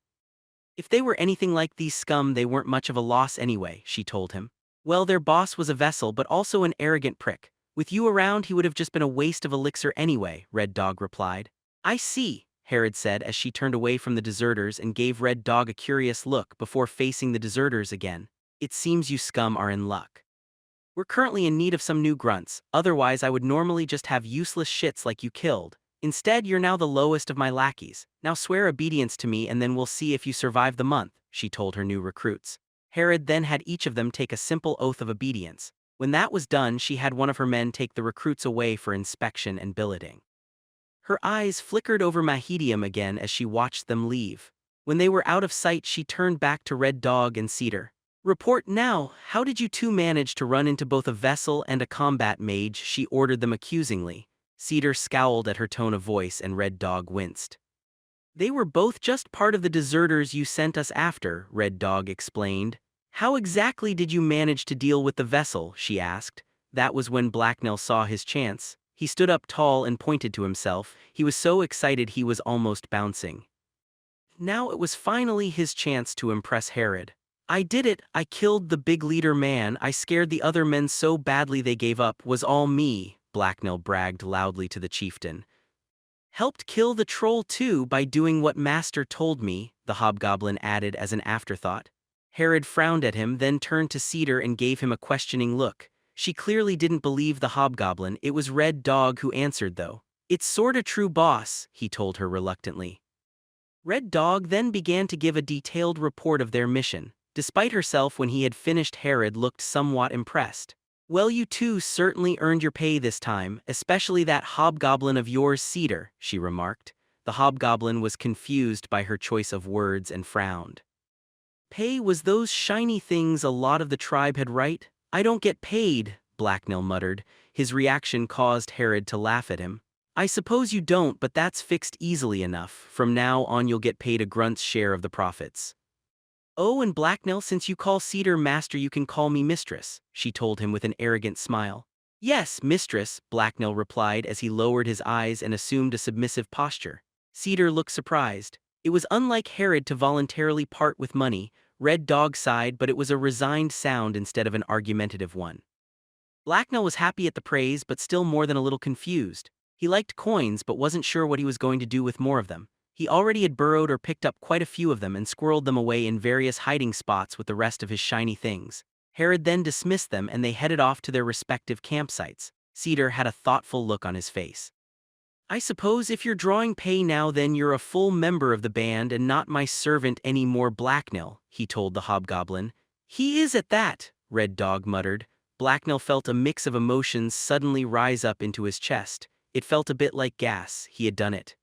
If they were anything like these scum, they weren't much of a loss anyway, she told him. Well, their boss was a vessel but also an arrogant prick. With you around, he would have just been a waste of elixir anyway, Red Dog replied. I see, Herod said as she turned away from the deserters and gave Red Dog a curious look before facing the deserters again. It seems you scum are in luck. We're currently in need of some new grunts, otherwise I would normally just have useless shits like you killed. Instead, you're now the lowest of my lackeys. Now swear obedience to me and then we'll see if you survive the month, she told her new recruits. Herod then had each of them take a simple oath of obedience. When that was done, she had one of her men take the recruits away for inspection and billeting. Her eyes flickered over Mahedium again as she watched them leave. When they were out of sight, she turned back to Red Dog and Cedar. Report now, how did you two manage to run into both a vessel and a combat mage? She ordered them accusingly. Cedar scowled at her tone of voice and Red Dog winced. They were both just part of the deserters you sent us after, Red Dog explained. How exactly did you manage to deal with the vessel? She asked. That was when Blacknell saw his chance. He stood up tall and pointed to himself. He was so excited he was almost bouncing. Now it was finally his chance to impress Herod. I did it, I killed the big leader man, I scared the other men so badly they gave up, was all me, Blacknell bragged loudly to the chieftain. Helped kill the troll too by doing what master told me, the hobgoblin added as an afterthought. Herod frowned at him, then turned to Cedar and gave him a questioning look. She clearly didn't believe the hobgoblin. It was Red Dog who answered though. It's sorta true, boss, he told her reluctantly. Red Dog then began to give a detailed report of their mission. Despite herself, when he had finished, Herod looked somewhat impressed. Well, you two certainly earned your pay this time, especially that hobgoblin of yours, Cedar, she remarked. The hobgoblin was confused by her choice of words and frowned. Pay? Was those shiny things a lot of the tribe had, right? I don't get paid, Blacknell muttered. His reaction caused Herod to laugh at him. I suppose you don't, but that's fixed easily enough. From now on you'll get paid a grunt's share of the profits. Oh, and Blacknell, since you call Cedar master, you can call me mistress, she told him with an arrogant smile. Yes, mistress, Blacknell replied as he lowered his eyes and assumed a submissive posture. Cedar looked surprised. It was unlike Herod to voluntarily part with money. Red Dog sighed, but it was a resigned sound instead of an argumentative one. Blacknell was happy at the praise but still more than a little confused. He liked coins but wasn't sure what he was going to do with more of them. He already had burrowed or picked up quite a few of them and squirreled them away in various hiding spots with the rest of his shiny things. Herod then dismissed them and they headed off to their respective campsites. Cedar had a thoughtful look on his face. I suppose if you're drawing pay now then you're a full member of the band and not my servant anymore, Blacknell, he told the hobgoblin. He is at that, Red Dog muttered. Blacknell felt a mix of emotions suddenly rise up into his chest. It felt a bit like gas. He had done it.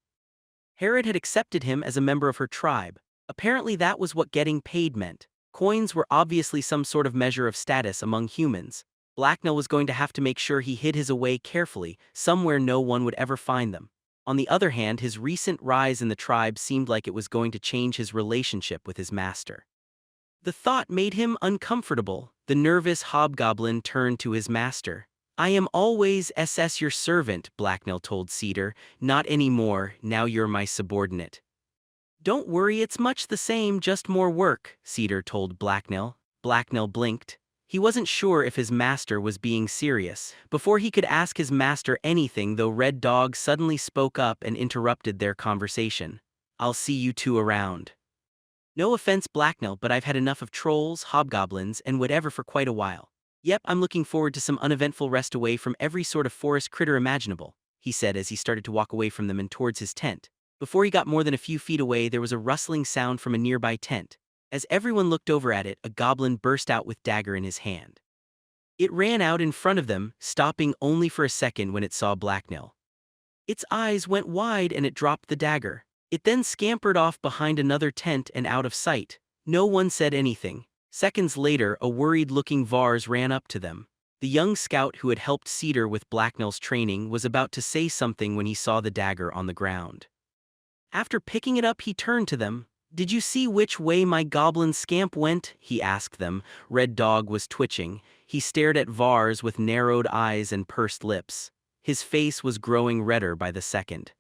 Herod had accepted him as a member of her tribe. Apparently that was what getting paid meant. Coins were obviously some sort of measure of status among humans. Blacknell was going to have to make sure he hid his away carefully, somewhere no one would ever find them. On the other hand, his recent rise in the tribe seemed like it was going to change his relationship with his master. The thought made him uncomfortable. The nervous hobgoblin turned to his master. I am always your servant, Blacknell told Cedar. Not anymore, now you're my subordinate. Don't worry, it's much the same, just more work, Cedar told Blacknell. Blacknell blinked. He wasn't sure if his master was being serious. Before he could ask his master anything though, Red Dog suddenly spoke up and interrupted their conversation. I'll see you two around. No offense, Blacknell, but I've had enough of trolls, hobgoblins, and whatever for quite a while. Yep, I'm looking forward to some uneventful rest away from every sort of forest critter imaginable, he said as he started to walk away from them and towards his tent. Before he got more than a few feet away, there was a rustling sound from a nearby tent. As everyone looked over at it, a goblin burst out with dagger in his hand. It ran out in front of them, stopping only for a second when it saw Blacknell. Its eyes went wide and it dropped the dagger. It then scampered off behind another tent and out of sight. No one said anything. Seconds later, a worried-looking Vars ran up to them. The young scout who had helped Cedar with Blacknell's training was about to say something when he saw the dagger on the ground. After picking it up, he turned to them. Did you see which way my goblin scamp went? He asked them. Red Dog was twitching. He stared at Vars with narrowed eyes and pursed lips. His face was growing redder by the second.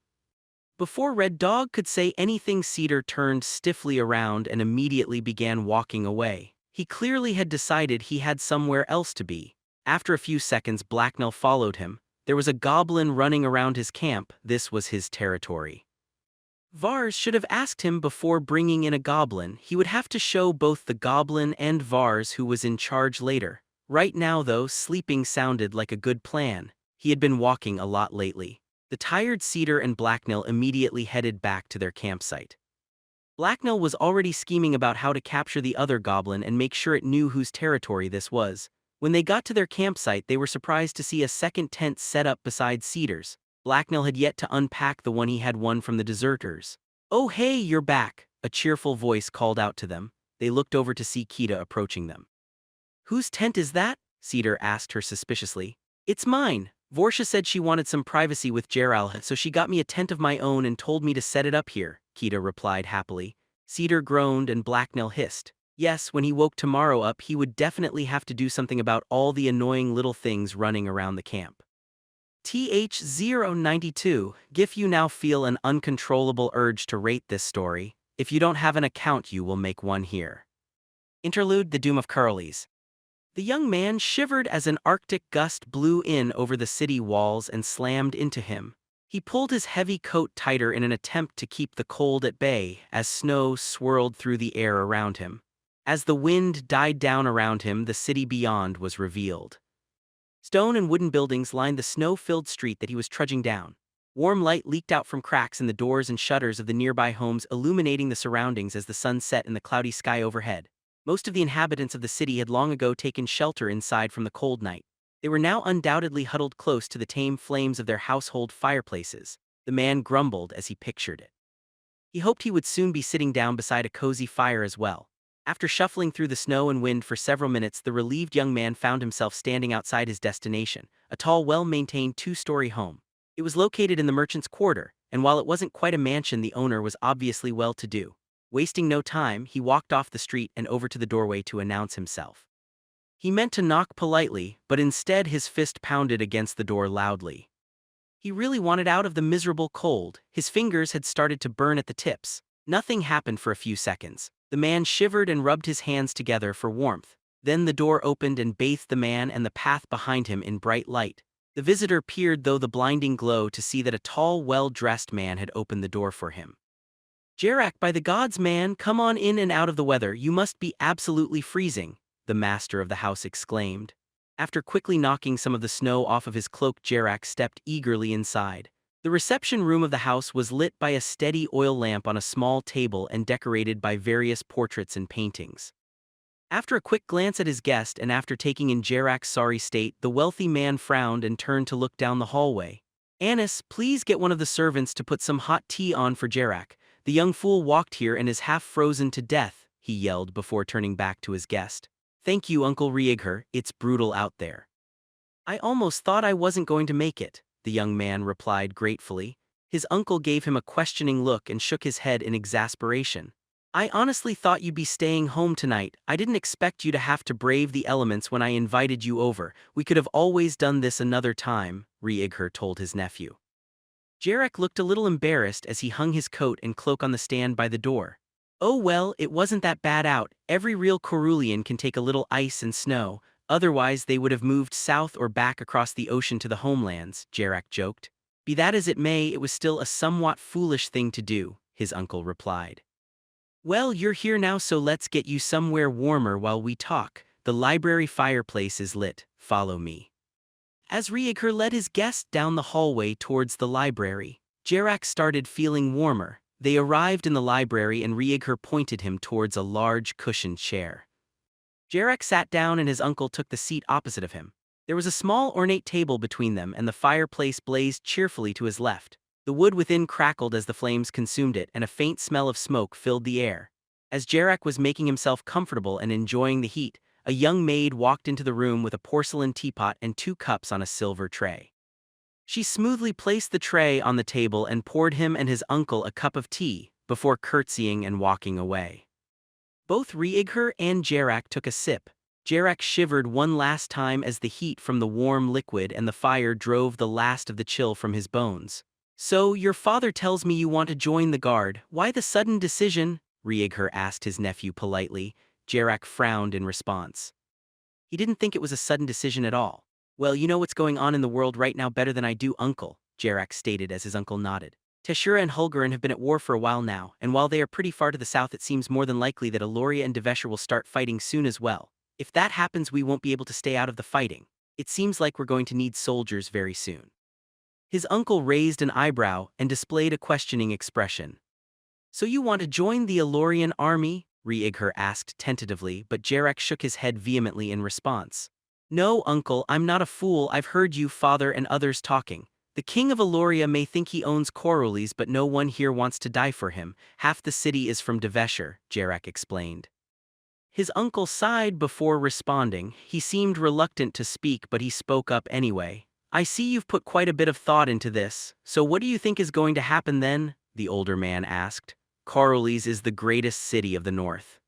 Before Red Dog could say anything, Cedar turned stiffly around and immediately began walking away. He clearly had decided he had somewhere else to be. After a few seconds, Blacknell followed him. There was a goblin running around his camp. This was his territory. Vars should have asked him before bringing in a goblin. He would have to show both the goblin and Vars who was in charge later. Right now though, sleeping sounded like a good plan. He had been walking a lot lately. The tired Cedar and Blacknell immediately headed back to their campsite. Blacknell was already scheming about how to capture the other goblin and make sure it knew whose territory this was. When they got to their campsite, they were surprised to see a second tent set up beside Cedar's. Blacknell had yet to unpack the one he had won from the deserters. Oh hey, you're back, a cheerful voice called out to them. They looked over to see Kita approaching them. Whose tent is that? Cedar asked her suspiciously. It's mine. Vorsha said she wanted some privacy with Gerald, so she got me a tent of my own and told me to set it up here, Kita replied happily. Cedar groaned and Blacknell hissed. Yes, when he woke tomorrow up, he would definitely have to do something about all the annoying little things running around the camp. TH092, GIF. You now feel an uncontrollable urge to rate this story. If you don't have an account, you will make one here. Interlude: The Doom of Curlies. The young man shivered as an arctic gust blew in over the city walls and slammed into him. He pulled his heavy coat tighter in an attempt to keep the cold at bay as snow swirled through the air around him. As the wind died down around him, the city beyond was revealed. Stone and wooden buildings lined the snow-filled street that he was trudging down. Warm light leaked out from cracks in the doors and shutters of the nearby homes, illuminating the surroundings as the sun set in the cloudy sky overhead. Most of the inhabitants of the city had long ago taken shelter inside from the cold night. They were now undoubtedly huddled close to the tame flames of their household fireplaces. The man grumbled as he pictured it. He hoped he would soon be sitting down beside a cozy fire as well. After shuffling through the snow and wind for several minutes, the relieved young man found himself standing outside his destination, a tall, well-maintained two-story home. It was located in the merchant's quarter, and while it wasn't quite a mansion, the owner was obviously well-to-do. Wasting no time, he walked off the street and over to the doorway to announce himself. He meant to knock politely, but instead his fist pounded against the door loudly. He really wanted out of the miserable cold. His fingers had started to burn at the tips. Nothing happened for a few seconds. The man shivered and rubbed his hands together for warmth. Then the door opened and bathed the man and the path behind him in bright light. The visitor peered through the blinding glow to see that a tall, well-dressed man had opened the door for him. "Jarak, by the gods, man, come on in and out of the weather, you must be absolutely freezing," the master of the house exclaimed. After quickly knocking some of the snow off of his cloak, Jarak stepped eagerly inside. The reception room of the house was lit by a steady oil lamp on a small table and decorated by various portraits and paintings. After a quick glance at his guest and after taking in Jarak's sorry state, the wealthy man frowned and turned to look down the hallway. "Anis, please get one of the servants to put some hot tea on for Jarak. The young fool walked here and is half frozen to death," he yelled before turning back to his guest. "Thank you, Uncle Riegher, it's brutal out there." "I almost thought I wasn't going to make it," the young man replied gratefully. His uncle gave him a questioning look and shook his head in exasperation. "I honestly thought you'd be staying home tonight. I didn't expect you to have to brave the elements when I invited you over. We could have always done this another time," Riegher told his nephew. Jarak looked a little embarrassed as he hung his coat and cloak on the stand by the door. "Oh well, it wasn't that bad out. Every real Corulian can take a little ice and snow, otherwise they would have moved south or back across the ocean to the homelands," Jarak joked. "Be that as it may, it was still a somewhat foolish thing to do," his uncle replied. "Well, you're here now, so let's get you somewhere warmer while we talk. The library fireplace is lit. Follow me." As Riegher led his guest down the hallway towards the library, Jarak started feeling warmer. They arrived in the library and Riegher pointed him towards a large cushioned chair. Jarak sat down and his uncle took the seat opposite of him. There was a small ornate table between them and the fireplace blazed cheerfully to his left. The wood within crackled as the flames consumed it and a faint smell of smoke filled the air. As Jarak was making himself comfortable and enjoying the heat, a young maid walked into the room with a porcelain teapot and 2 cups on a silver tray. She smoothly placed the tray on the table and poured him and his uncle a cup of tea, before curtsying and walking away. Both Riegher and Jarak took a sip. Jarak shivered one last time as the heat from the warm liquid and the fire drove the last of the chill from his bones. "So, your father tells me you want to join the guard. Why the sudden decision?" Riegher asked his nephew politely. Jarak frowned in response. He didn't think it was a sudden decision at all. "Well, you know what's going on in the world right now better than I do, uncle," Jarak stated as his uncle nodded. "Teshura and Hulgarin have been at war for a while now, and while they are pretty far to the south, it seems more than likely that Eloria and Devesher will start fighting soon as well. If that happens, we won't be able to stay out of the fighting. It seems like we're going to need soldiers very soon." His uncle raised an eyebrow and displayed a questioning expression. "So you want to join the Elorian army?" Riegher asked tentatively, but Jarak shook his head vehemently in response. "No, uncle, I'm not a fool. I've heard you, father, and others talking. The king of Eloria may think he owns Corulis, but no one here wants to die for him. Half the city is from Devesher," Jarak explained. His uncle sighed before responding. He seemed reluctant to speak, but he spoke up anyway. "I see you've put quite a bit of thought into this. So what do you think is going to happen then?" the older man asked. "Corulis is the greatest city of the north.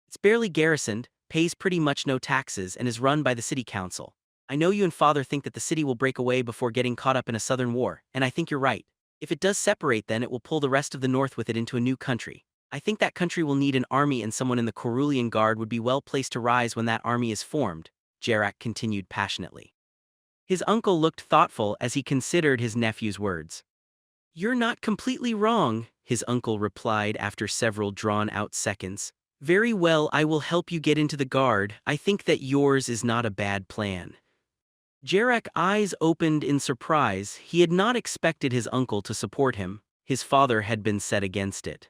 It's barely garrisoned, pays pretty much no taxes, and is run by the city council. I know you and father think that the city will break away before getting caught up in a southern war, and I think you're right. If it does separate, then it will pull the rest of the north with it into a new country. I think that country will need an army, and someone in the Corulian Guard would be well placed to rise when that army is formed," Jarak continued passionately. His uncle looked thoughtful as he considered his nephew's words. "You're not completely wrong," his uncle replied after several drawn-out seconds. "Very well, I will help you get into the guard. I think that yours is not a bad plan." Jarak's eyes opened in surprise. He had not expected his uncle to support him. His father had been set against it.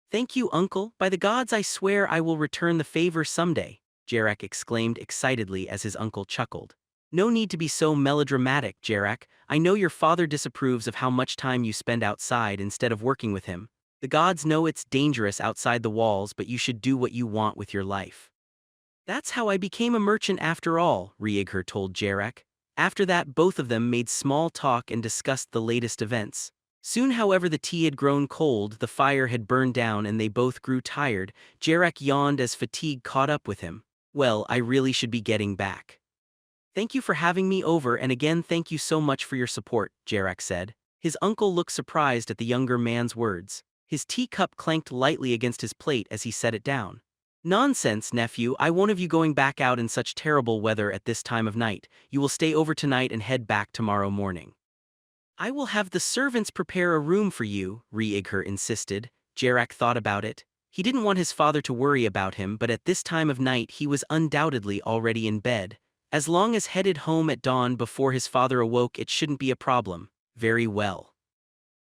"Thank you, uncle. By the gods, I swear I will return the favor someday," Jarak exclaimed excitedly as his uncle chuckled. "No need to be so melodramatic, Jarak. I know your father disapproves of how much time you spend outside instead of working with him. The gods know it's dangerous outside the walls, but you should do what you want with your life." "That's how I became a merchant after all," Riegher told Jarak. After that, both of them made small talk and discussed the latest events. Soon, however, the tea had grown cold, the fire had burned down, and they both grew tired. Jarak yawned as fatigue caught up with him. "Well, I really should be getting back. Thank you for having me over, and again thank you so much for your support," Jarak said. His uncle looked surprised at the younger man's words. His teacup clanked lightly against his plate as he set it down. "Nonsense, nephew, I won't have you going back out in such terrible weather at this time of night. You will stay over tonight and head back tomorrow morning." "I will have the servants prepare a room for you," Re-Igher insisted. Jarak thought about it. He didn't want his father to worry about him, but at this time of night he was undoubtedly already in bed. As long as headed home at dawn before his father awoke, it shouldn't be a problem. "Very well."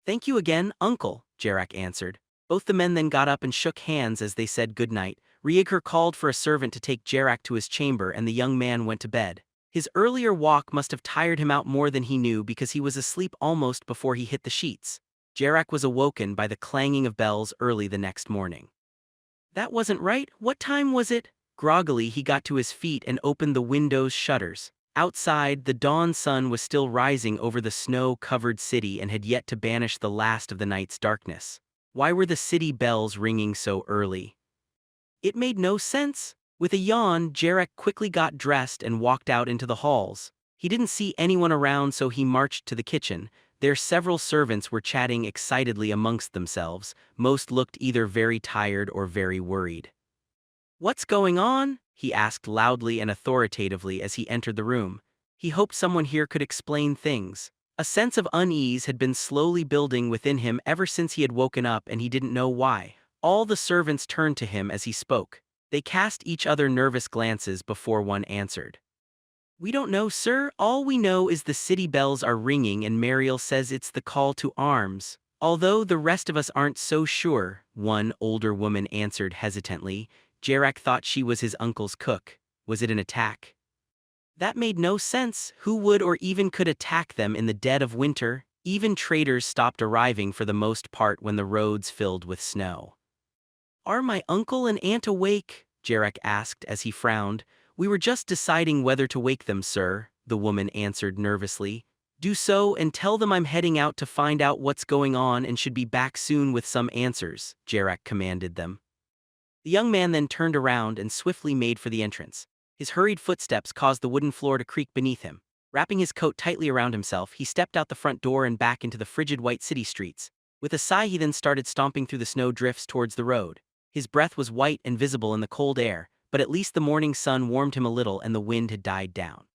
"Thank you again, uncle," Jarak answered. Both the men then got up and shook hands as they said goodnight. Re-Igher called for a servant to take Jarak to his chamber, and the young man went to bed. His earlier walk must have tired him out more than he knew, because he was asleep almost before he hit the sheets. Jarak was awoken by the clanging of bells early the next morning. "That wasn't right. What time was it?" Groggily he got to his feet and opened the window's shutters. Outside, the dawn sun was still rising over the snow-covered city and had yet to banish the last of the night's darkness. Why were the city bells ringing so early? It made no sense. With a yawn, Jarak quickly got dressed and walked out into the halls. He didn't see anyone around, so he marched to the kitchen. There several servants were chatting excitedly amongst themselves. Most looked either very tired or very worried. "What's going on?" he asked loudly and authoritatively as he entered the room. He hoped someone here could explain things. A sense of unease had been slowly building within him ever since he had woken up, and he didn't know why. All the servants turned to him as he spoke. They cast each other nervous glances before one answered. "We don't know, sir. All we know is the city bells are ringing and Mariel says it's the call to arms. Although the rest of us aren't so sure," one older woman answered hesitantly. Jarak thought she was his uncle's cook. Was it an attack? That made no sense. Who would or even could attack them in the dead of winter? Even traders stopped arriving for the most part when the roads filled with snow. "Are my uncle and aunt awake?" Jarak asked as he frowned. "We were just deciding whether to wake them, sir," the woman answered nervously. "Do so and tell them I'm heading out to find out what's going on and should be back soon with some answers," Jarak commanded them. The young man then turned around and swiftly made for the entrance. His hurried footsteps caused the wooden floor to creak beneath him. Wrapping his coat tightly around himself, he stepped out the front door and back into the frigid white city streets. With a sigh, he then started stomping through the snow drifts towards the road. His breath was white and visible in the cold air, but at least the morning sun warmed him a little and the wind had died down.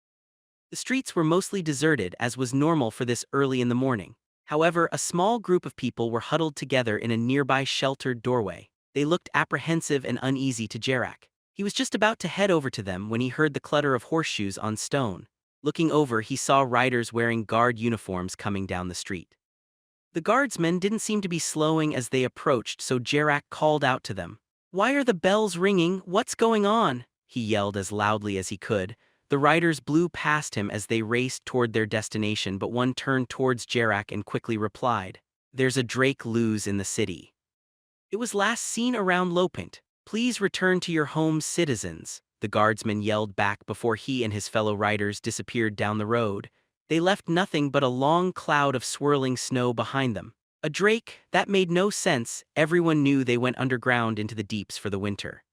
The streets were mostly deserted, as was normal for this early in the morning. However, a small group of people were huddled together in a nearby sheltered doorway. They looked apprehensive and uneasy to Jarak. He was just about to head over to them when he heard the clutter of horseshoes on stone. Looking over, he saw riders wearing guard uniforms coming down the street. The guardsmen didn't seem to be slowing as they approached, so Jarak called out to them. "Why are the bells ringing? What's going on?" he yelled as loudly as he could. The riders blew past him as they raced toward their destination, but one turned towards Jarak and quickly replied, "There's a drake loose in the city. It was last seen around Lopint. Please return to your homes, citizens," the guardsman yelled back before he and his fellow riders disappeared down the road. They left nothing but a long cloud of swirling snow behind them. A drake? That made no sense. Everyone knew they went underground into the deeps for the winter.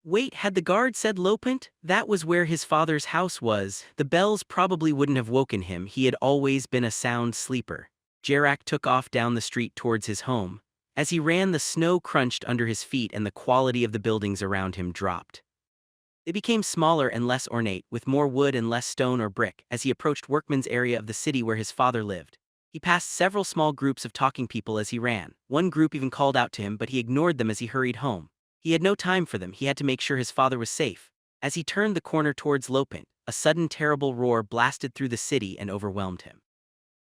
Wait, had the guard said Lopint? That was where his father's house was. The bells probably wouldn't have woken him. He had always been a sound sleeper. Jarak took off down the street towards his home. As he ran, the snow crunched under his feet and the quality of the buildings around him dropped. They became smaller and less ornate, with more wood and less stone or brick. As he approached workman's area of the city where his father lived, he passed several small groups of talking people as he ran. One group even called out to him, but he ignored them as he hurried home. He had no time for them. He had to make sure his father was safe. As he turned the corner towards Lopint, a sudden terrible roar blasted through the city and overwhelmed him.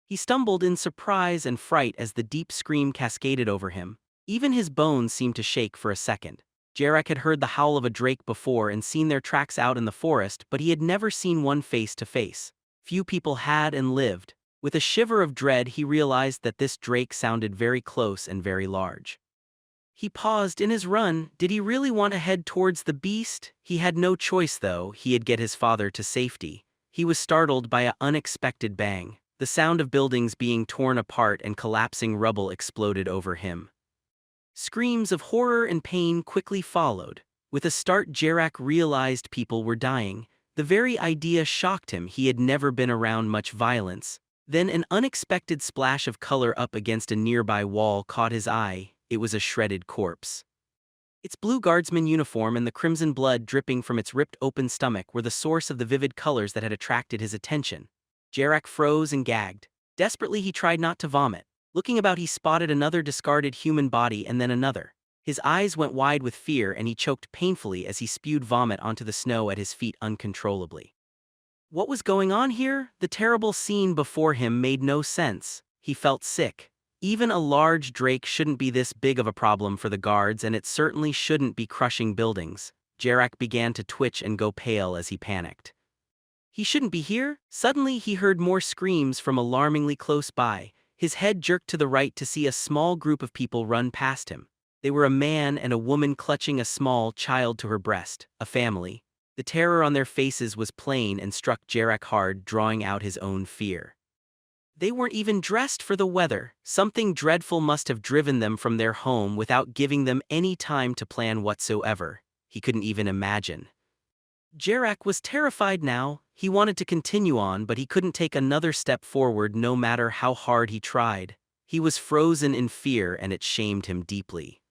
He stumbled in surprise and fright as the deep scream cascaded over him. Even his bones seemed to shake for a second. Jarak had heard the howl of a drake before and seen their tracks out in the forest, but he had never seen one face to face. Few people had and lived. With a shiver of dread, he realized that this drake sounded very close and very large. He paused in his run. Did he really want to head towards the beast? He had no choice, though. He'd get his father to safety. He was startled by an unexpected bang. The sound of buildings being torn apart and collapsing rubble exploded over him. Screams of horror and pain quickly followed. With a start, Jarak realized people were dying. The very idea shocked him. He had never been around much violence. Then an unexpected splash of color up against a nearby wall caught his eye. It was a shredded corpse. Its blue guardsman uniform and the crimson blood dripping from its ripped-open stomach were the source of the vivid colors that had attracted his attention. Jarak froze and gagged. Desperately he tried not to vomit. Looking about he spotted another discarded human body and then another. His eyes went wide with fear and he choked painfully as he spewed vomit onto the snow at his feet uncontrollably. What was going on here? The terrible scene before him made no sense. He felt sick. Even a large drake shouldn't be this big of a problem for the guards, and it certainly shouldn't be crushing buildings. Jarak began to twitch and go pale as he panicked. He shouldn't be here. Suddenly he heard more screams from alarmingly close by. His head jerked to the right to see a small group of people run past him. They were a man and a woman clutching a small child to her breast, a family. The terror on their faces was plain and struck Jarak hard, drawing out his own fear. They weren't even dressed for the weather. Something dreadful must have driven them from their home without giving them any time to plan whatsoever. He couldn't even imagine. Jarak was terrified now. He wanted to continue on, but he couldn't take another step forward no matter how hard he tried. He was frozen in fear and it shamed him deeply.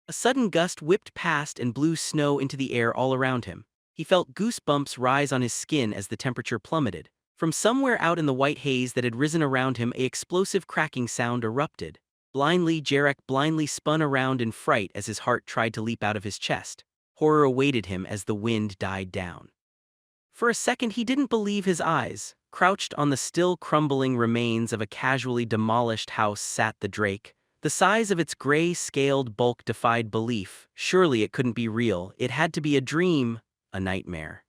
A sudden gust whipped past and blew snow into the air all around him. He felt goosebumps rise on his skin as the temperature plummeted. From somewhere out in the white haze that had risen around him, an explosive cracking sound erupted. Jarak blindly spun around in fright as his heart tried to leap out of his chest. Horror awaited him as the wind died down. For a second he didn't believe his eyes. Crouched on the still crumbling remains of a casually demolished house sat the drake. The size of its gray-scaled bulk defied belief. Surely it couldn't be real. It had to be a dream, a nightmare.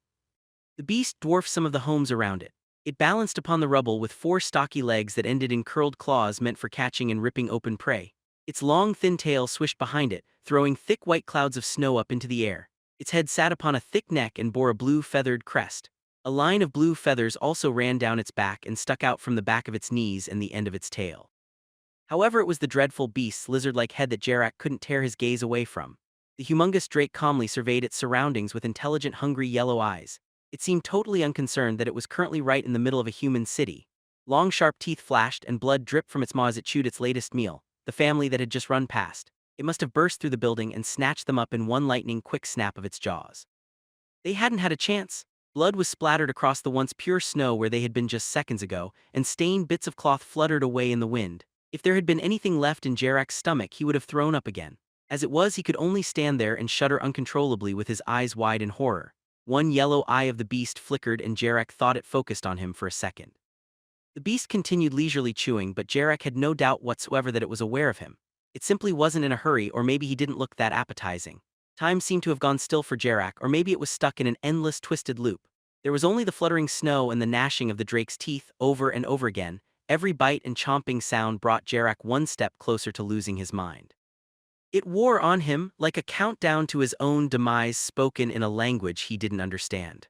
The beast dwarfed some of the homes around it. It balanced upon the rubble with 4 stocky legs that ended in curled claws meant for catching and ripping open prey. Its long, thin tail swished behind it, throwing thick white clouds of snow up into the air. Its head sat upon a thick neck and bore a blue feathered crest. A line of blue feathers also ran down its back and stuck out from the back of its knees and the end of its tail. However, it was the dreadful beast's lizard-like head that Jarak couldn't tear his gaze away from. The humongous drake calmly surveyed its surroundings with intelligent, hungry yellow eyes. It seemed totally unconcerned that it was currently right in the middle of a human city. Long, sharp teeth flashed and blood dripped from its maw as it chewed its latest meal, the family that had just run past. It must have burst through the building and snatched them up in one lightning-quick snap of its jaws. They hadn't had a chance. Blood was splattered across the once pure snow where they had been just seconds ago, and stained bits of cloth fluttered away in the wind. If there had been anything left in Jarak's stomach, he would have thrown up again. As it was, he could only stand there and shudder uncontrollably with his eyes wide in horror. One yellow eye of the beast flickered and Jarak thought it focused on him for a second. The beast continued leisurely chewing, but Jarak had no doubt whatsoever that it was aware of him. It simply wasn't in a hurry, or maybe he didn't look that appetizing. Time seemed to have gone still for Jarak, or maybe it was stuck in an endless twisted loop. There was only the fluttering snow and the gnashing of the drake's teeth over and over again. Every bite and chomping sound brought Jarak one step closer to losing his mind. It wore on him like a countdown to his own demise spoken in a language he didn't understand.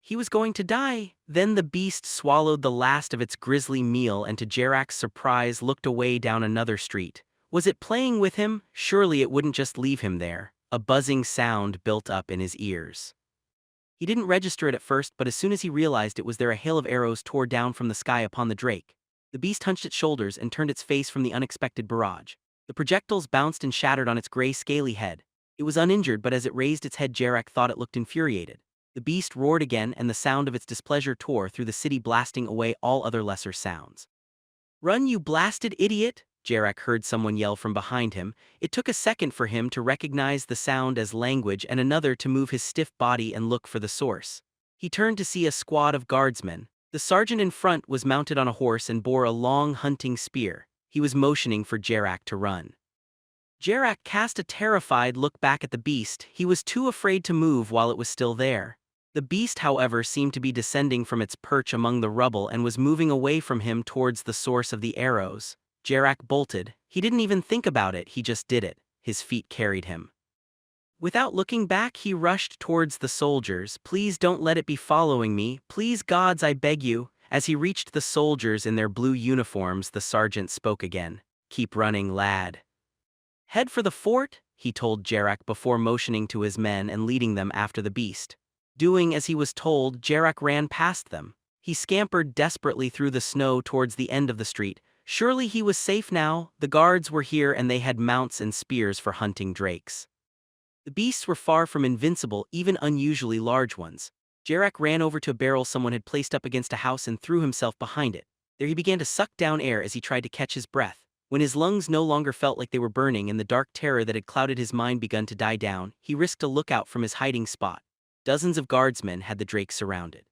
He was going to die. Then the beast swallowed the last of its grisly meal and to Jarak's surprise looked away down another street. Was it playing with him? Surely it wouldn't just leave him there. A buzzing sound built up in his ears. He didn't register it at first, but as soon as he realized it was there, a hail of arrows tore down from the sky upon the drake. The beast hunched its shoulders and turned its face from the unexpected barrage. The projectiles bounced and shattered on its gray, scaly head. It was uninjured, but as it raised its head, Jarak thought it looked infuriated. The beast roared again, and the sound of its displeasure tore through the city, blasting away all other lesser sounds. "Run, you blasted idiot!" Jarak heard someone yell from behind him. It took a second for him to recognize the sound as language and another to move his stiff body and look for the source. He turned to see a squad of guardsmen. The sergeant in front was mounted on a horse and bore a long hunting spear. He was motioning for Jarak to run. Jarak cast a terrified look back at the beast. He was too afraid to move while it was still there. The beast, however, seemed to be descending from its perch among the rubble and was moving away from him towards the source of the arrows. Jarak bolted. He didn't even think about it, he just did it. His feet carried him. Without looking back, he rushed towards the soldiers. "Please don't let it be following me. Please, gods, I beg you." As he reached the soldiers in their blue uniforms, the sergeant spoke again. "Keep running, lad." "Head for the fort," he told Jarak before motioning to his men and leading them after the beast. Doing as he was told, Jarak ran past them. He scampered desperately through the snow towards the end of the street, Surely he was safe now. The guards were here and they had mounts and spears for hunting drakes. The beasts were far from invincible, even unusually large ones. Jarak ran over to a barrel someone had placed up against a house and threw himself behind it. There he began to suck down air as he tried to catch his breath. When his lungs no longer felt like they were burning and the dark terror that had clouded his mind begun to die down, he risked a lookout from his hiding spot. Dozens of guardsmen had the drake surrounded.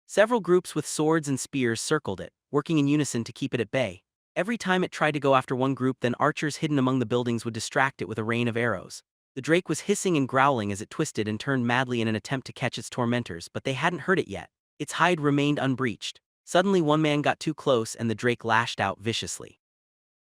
Several groups with swords and spears circled it, working in unison to keep it at bay. Every time it tried to go after one group, then archers hidden among the buildings would distract it with a rain of arrows. The drake was hissing and growling as it twisted and turned madly in an attempt to catch its tormentors, but they hadn't hurt it yet. Its hide remained unbreached. Suddenly one man got too close and the drake lashed out viciously.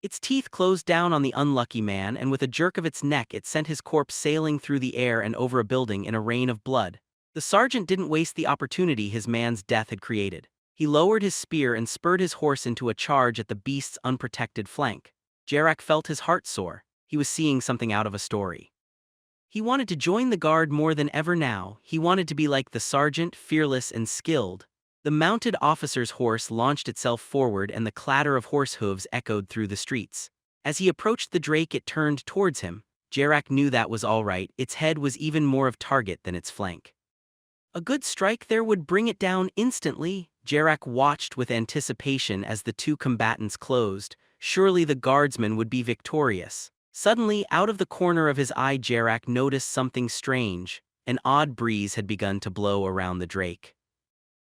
Its teeth closed down on the unlucky man, and with a jerk of its neck it sent his corpse sailing through the air and over a building in a rain of blood. The sergeant didn't waste the opportunity his man's death had created. He lowered his spear and spurred his horse into a charge at the beast's unprotected flank. Jarak felt his heart soar. He was seeing something out of a story. He wanted to join the guard more than ever now. He wanted to be like the sergeant, fearless and skilled. The mounted officer's horse launched itself forward and the clatter of horse hooves echoed through the streets. As he approached the drake, it turned towards him. Jarak knew that was all right. Its head was even more of target than its flank. A good strike there would bring it down instantly. Jarak watched with anticipation as the two combatants closed. Surely the guardsman would be victorious. Suddenly, out of the corner of his eye, Jarak noticed something strange. An odd breeze had begun to blow around the drake.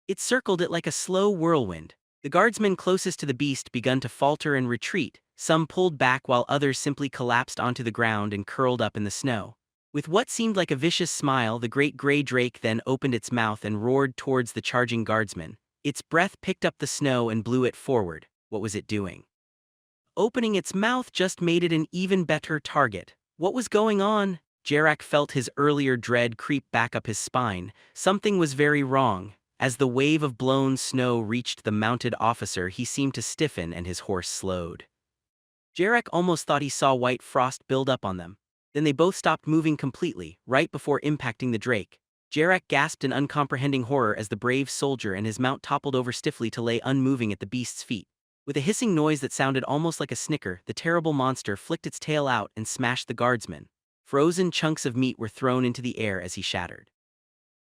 It circled it like a slow whirlwind. The guardsmen closest to the beast began to falter and retreat. Some pulled back while others simply collapsed onto the ground and curled up in the snow. With what seemed like a vicious smile, the great gray drake then opened its mouth and roared towards the charging guardsmen. Its breath picked up the snow and blew it forward. What was it doing? Opening its mouth just made it an even better target. What was going on? Jarak felt his earlier dread creep back up his spine. Something was very wrong. As the wave of blown snow reached the mounted officer, he seemed to stiffen and his horse slowed. Jarak almost thought he saw white frost build up on them. Then they both stopped moving completely, right before impacting the drake. Jarak gasped in uncomprehending horror as the brave soldier and his mount toppled over stiffly to lay unmoving at the beast's feet. With a hissing noise that sounded almost like a snicker, the terrible monster flicked its tail out and smashed the guardsman. Frozen chunks of meat were thrown into the air as he shattered.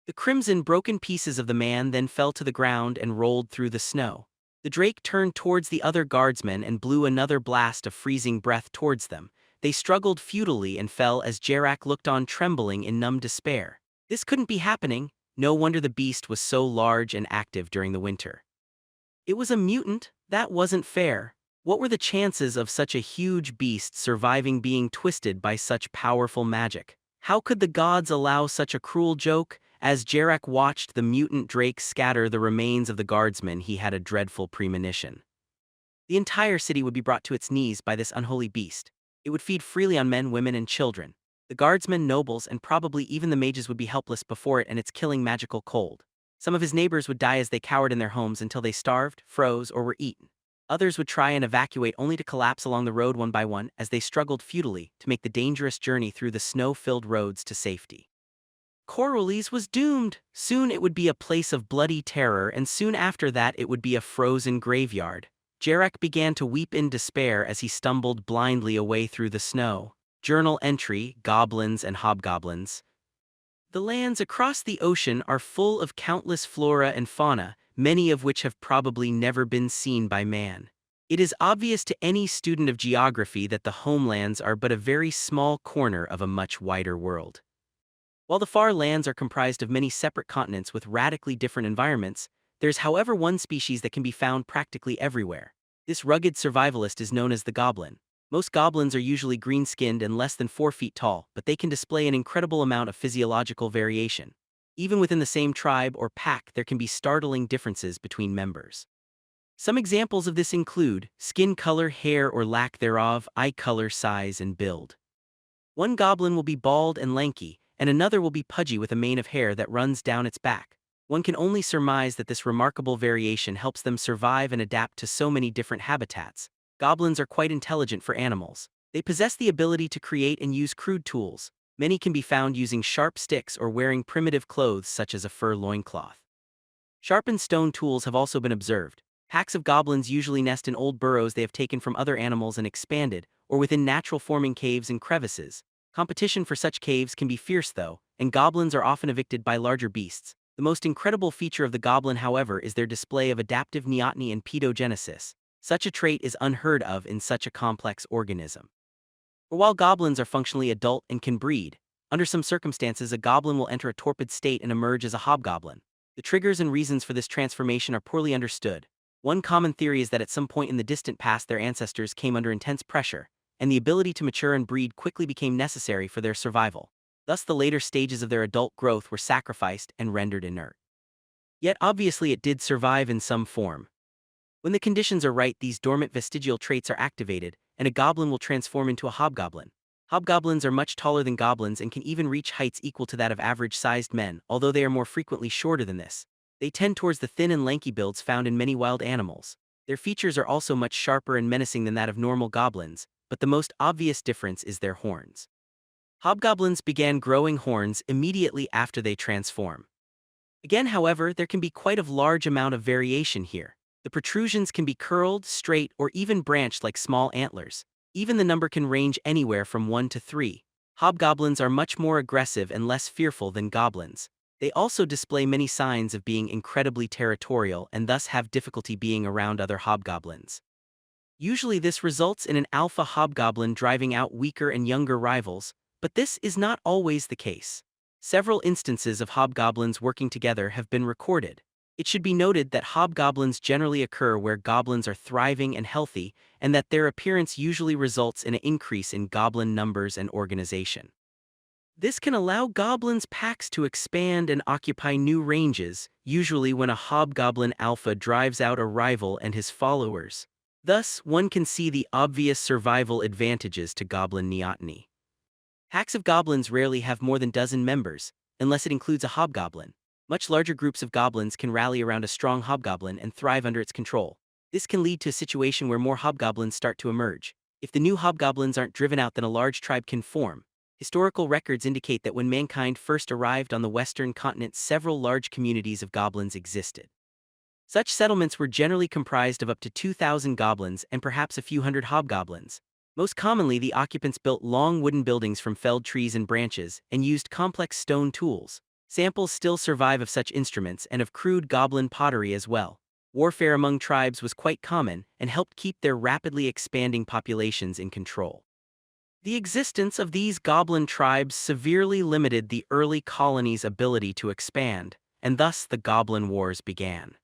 The crimson, broken pieces of the man then fell to the ground and rolled through the snow. The drake turned towards the other guardsmen and blew another blast of freezing breath towards them. They struggled futilely and fell as Jarak looked on, trembling in numb despair. This couldn't be happening. No wonder the beast was so large and active during the winter. It was a mutant. That wasn't fair. What were the chances of such a huge beast surviving being twisted by such powerful magic? How could the gods allow such a cruel joke? As Jarak watched the mutant drake scatter the remains of the guardsmen, he had a dreadful premonition. The entire city would be brought to its knees by this unholy beast. It would feed freely on men, women, and children. The guardsmen, nobles, and probably even the mages would be helpless before it and its killing magical cold. Some of his neighbors would die as they cowered in their homes until they starved, froze, or were eaten. Others would try and evacuate only to collapse along the road one by one as they struggled futilely to make the dangerous journey through the snow-filled roads to safety. Coriolis was doomed. Soon it would be a place of bloody terror, and soon after that it would be a frozen graveyard. Jarak began to weep in despair as he stumbled blindly away through the snow. Journal entry: Goblins and Hobgoblins. The lands across the ocean are full of countless flora and fauna, many of which have probably never been seen by man. It is obvious to any student of geography that the homelands are but a very small corner of a much wider world. While the far lands are comprised of many separate continents with radically different environments, there's however one species that can be found practically everywhere. This rugged survivalist is known as the Goblin. Most goblins are usually green-skinned and less than 4 feet tall, but they can display an incredible amount of physiological variation. Even within the same tribe or pack, there can be startling differences between members. Some examples of this include skin color, hair or lack thereof, eye color, size, and build. One goblin will be bald and lanky, and another will be pudgy with a mane of hair that runs down its back. One can only surmise that this remarkable variation helps them survive and adapt to so many different habitats. Goblins are quite intelligent for animals. They possess the ability to create and use crude tools. Many can be found using sharp sticks or wearing primitive clothes such as a fur loincloth. Sharpened stone tools have also been observed. Packs of goblins usually nest in old burrows they have taken from other animals and expanded, or within natural forming caves and crevices. Competition for such caves can be fierce though, and goblins are often evicted by larger beasts. The most incredible feature of the goblin, however, is their display of adaptive neoteny and pedogenesis. Such a trait is unheard of in such a complex organism. For while goblins are functionally adult and can breed, under some circumstances a goblin will enter a torpid state and emerge as a hobgoblin. The triggers and reasons for this transformation are poorly understood. One common theory is that at some point in the distant past their ancestors came under intense pressure, and the ability to mature and breed quickly became necessary for their survival. Thus the later stages of their adult growth were sacrificed and rendered inert. Yet obviously it did survive in some form. When the conditions are right, these dormant vestigial traits are activated, and a goblin will transform into a hobgoblin. Hobgoblins are much taller than goblins and can even reach heights equal to that of average-sized men, although they are more frequently shorter than this. They tend towards the thin and lanky builds found in many wild animals. Their features are also much sharper and menacing than that of normal goblins, but the most obvious difference is their horns. Hobgoblins began growing horns immediately after they transform. Again, however, there can be quite a large amount of variation here. The protrusions can be curled, straight, or even branched like small antlers. Even the number can range anywhere from 1 to 3. Hobgoblins are much more aggressive and less fearful than goblins. They also display many signs of being incredibly territorial and thus have difficulty being around other hobgoblins. Usually this results in an alpha hobgoblin driving out weaker and younger rivals, but this is not always the case. Several instances of hobgoblins working together have been recorded. It should be noted that hobgoblins generally occur where goblins are thriving and healthy, and that their appearance usually results in an increase in goblin numbers and organization. This can allow goblins' packs to expand and occupy new ranges, usually when a hobgoblin alpha drives out a rival and his followers. Thus, one can see the obvious survival advantages to goblin neoteny. Packs of goblins rarely have more than a dozen members, unless it includes a hobgoblin. Much larger groups of goblins can rally around a strong hobgoblin and thrive under its control. This can lead to a situation where more hobgoblins start to emerge. If the new hobgoblins aren't driven out, then a large tribe can form. Historical records indicate that when mankind first arrived on the western continent, several large communities of goblins existed. Such settlements were generally comprised of up to 2,000 goblins and perhaps a few hundred hobgoblins. Most commonly, the occupants built long wooden buildings from felled trees and branches, and used complex stone tools. Samples still survive of such instruments and of crude goblin pottery as well. Warfare among tribes was quite common and helped keep their rapidly expanding populations in control. The existence of these goblin tribes severely limited the early colonies' ability to expand, and thus the Goblin Wars began.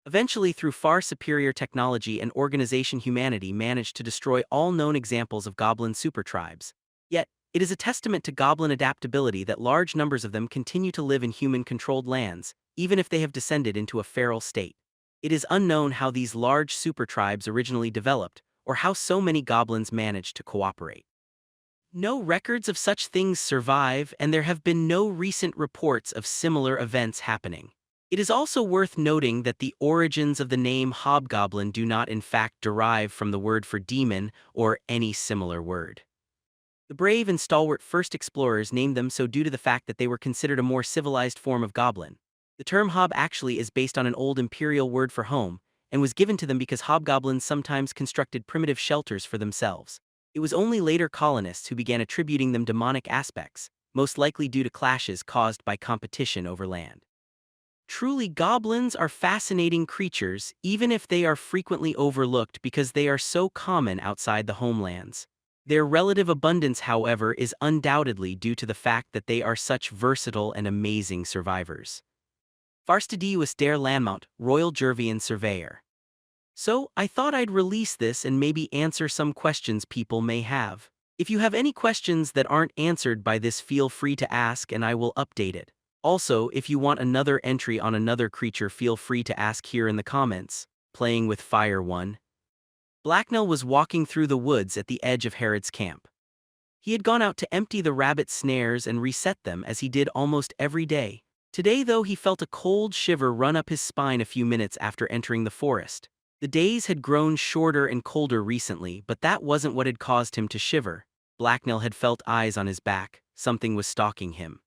Eventually, through far superior technology and organization, humanity managed to destroy all known examples of goblin supertribes. Yet, it is a testament to goblin adaptability that large numbers of them continue to live in human-controlled lands, even if they have descended into a feral state. It is unknown how these large supertribes originally developed, or how so many goblins managed to cooperate. No records of such things survive, and there have been no recent reports of similar events happening. It is also worth noting that the origins of the name hobgoblin do not in fact derive from the word for demon or any similar word. The brave and stalwart first explorers named them so due to the fact that they were considered a more civilized form of goblin. The term hob actually is based on an old imperial word for home, and was given to them because hobgoblins sometimes constructed primitive shelters for themselves. It was only later colonists who began attributing them demonic aspects, most likely due to clashes caused by competition over land. Truly, goblins are fascinating creatures, even if they are frequently overlooked because they are so common outside the homelands. Their relative abundance, however, is undoubtedly due to the fact that they are such versatile and amazing survivors. Farstadius der Landmount, Royal Jervian Surveyor. So, I thought I'd release this and maybe answer some questions people may have. If you have any questions that aren't answered by this, feel free to ask and I will update it. Also, if you want another entry on another creature, feel free to ask here in the comments. Playing with Fire 1. Blacknell was walking through the woods at the edge of Herod's camp. He had gone out to empty the rabbit snares and reset them as he did almost every day. Today, though, he felt a cold shiver run up his spine a few minutes after entering the forest. The days had grown shorter and colder recently, but that wasn't what had caused him to shiver. Blacknell had felt eyes on his back. Something was stalking him.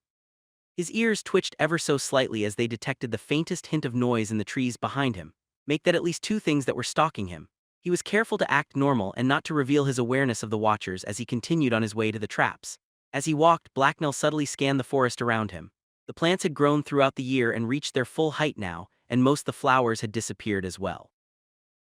His ears twitched ever so slightly as they detected the faintest hint of noise in the trees behind him. make that at least two things that were stalking him. He was careful to act normal and not to reveal his awareness of the watchers as he continued on his way to the traps. As he walked, Blacknell subtly scanned the forest around him. The plants had grown throughout the year and reached their full height now, and most of the flowers had disappeared as well.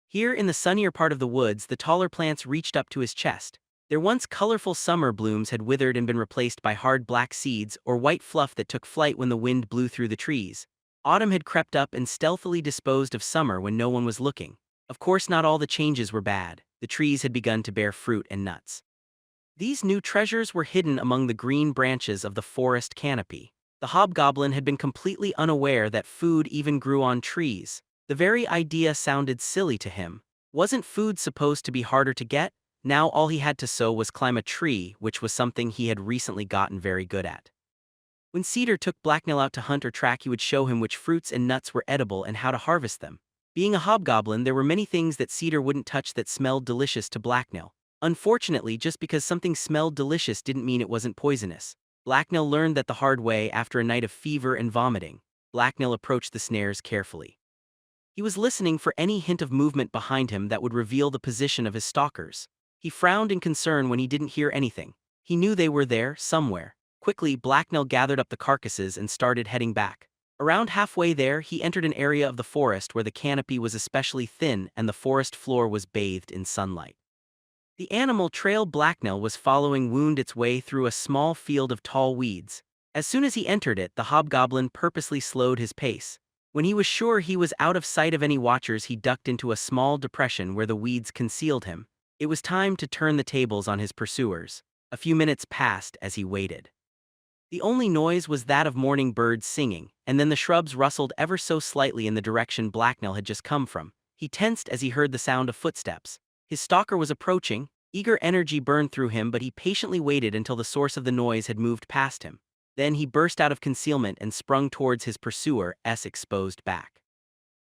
Here in the sunnier part of the woods, the taller plants reached up to his chest. Their once colorful summer blooms had withered and been replaced by hard black seeds or white fluff that took flight when the wind blew through the trees. Autumn had crept up and stealthily disposed of summer when no one was looking. Of course, not all the changes were bad. The trees had begun to bear fruit and nuts. These new treasures were hidden among the green branches of the forest canopy. The hobgoblin had been completely unaware that food even grew on trees. The very idea sounded silly to him. Wasn't food supposed to be harder to get? Now all he had to sow was climb a tree, which was something he had recently gotten very good at. When Cedar took Blacknell out to hunt or track, he would show him which fruits and nuts were edible and how to harvest them. Being a hobgoblin, there were many things that Cedar wouldn't touch that smelled delicious to Blacknell. Unfortunately, just because something smelled delicious didn't mean it wasn't poisonous. Blacknell learned that the hard way after a night of fever and vomiting. Blacknell approached the snares carefully. He was listening for any hint of movement behind him that would reveal the position of his stalkers. He frowned in concern when he didn't hear anything. He knew they were there, somewhere. Quickly, Blacknell gathered up the carcasses and started heading back. Around halfway there, he entered an area of the forest where the canopy was especially thin and the forest floor was bathed in sunlight. The animal trail Blacknell was following wound its way through a small field of tall weeds. As soon as he entered it, the hobgoblin purposely slowed his pace. When he was sure he was out of sight of any watchers, he ducked into a small depression where the weeds concealed him. It was time to turn the tables on his pursuers. A few minutes passed as he waited. The only noise was that of morning birds singing, and then the shrubs rustled ever so slightly in the direction Blacknell had just come from. He tensed as he heard the sound of footsteps. His stalker was approaching. Eager energy burned through him, but he patiently waited until the source of the noise had moved past him. Then he burst out of concealment and sprung towards his pursuer's exposed back.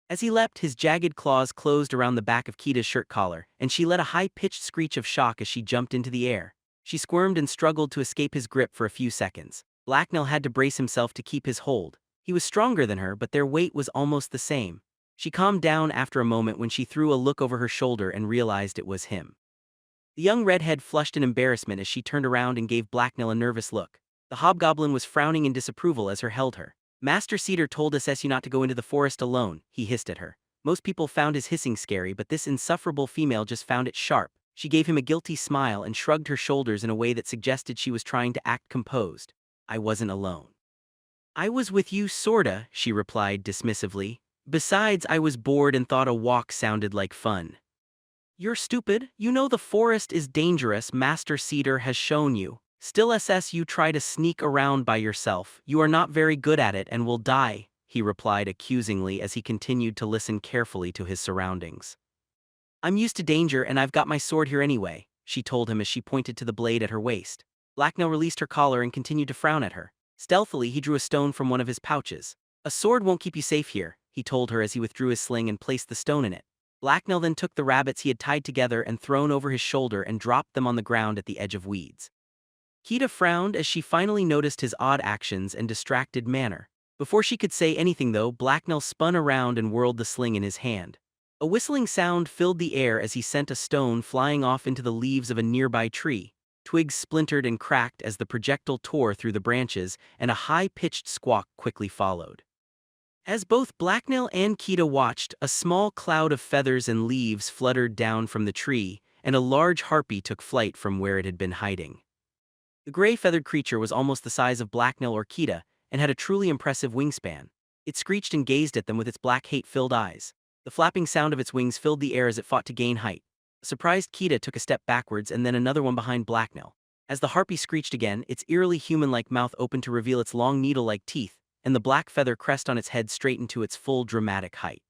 As he leapt, his jagged claws closed around the back of Kita's shirt collar, and she let a high-pitched screech of shock as she jumped into the air. She squirmed and struggled to escape his grip for a few seconds. Blacknell had to brace himself to keep his hold. He was stronger than her, but their weight was almost the same. She calmed down after a moment when she threw a look over her shoulder and realized it was him. The young redhead flushed in embarrassment as she turned around and gave Blacknell a nervous look. The hobgoblin was frowning in disapproval as her held her. "Master Cedar told us you not to go into the forest alone," he hissed at her. Most people found his hissing scary, but this insufferable female just found it sharp. She gave him a guilty smile and shrugged her shoulders in a way that suggested she was trying to act composed. "I wasn't alone." "I was with you sorta," she replied dismissively. "Besides, I was bored and thought a walk sounded like fun." "You're stupid. You know the forest is dangerous. Master Cedar has shown you. Still you try to sneak around by yourself. You are not very good at it and will die," he replied accusingly as he continued to listen carefully to his surroundings. "I'm used to danger and I've got my sword here anyway," she told him as she pointed to the blade at her waist. Blacknell released her collar and continued to frown at her. Stealthily, he drew a stone from one of his pouches. "A sword won't keep you safe here," he told her as he withdrew his sling and placed the stone in it. Blacknell then took the rabbits he had tied together and thrown over his shoulder and dropped them on the ground at the edge of weeds. Kita frowned as she finally noticed his odd actions and distracted manner. Before she could say anything though, Blacknell spun around and whirled the sling in his hand. A whistling sound filled the air as he sent a stone flying off into the leaves of a nearby tree. Twigs splintered and cracked as the projectile tore through the branches, and a high-pitched squawk quickly followed. As both Blacknell and Kita watched, a small cloud of feathers and leaves fluttered down from the tree, and a large harpy took flight from where it had been hiding. The gray-feathered creature was almost the size of Blacknell or Kita, and had a truly impressive wingspan. It screeched and gazed at them with its black hate-filled eyes. The flapping sound of its wings filled the air as it fought to gain height. The surprised Kita took a step backwards and then another one behind Blacknell. As the harpy screeched again, its eerily human-like mouth opened to reveal its long needle-like teeth, and the black feather crest on its head straightened to its full dramatic height.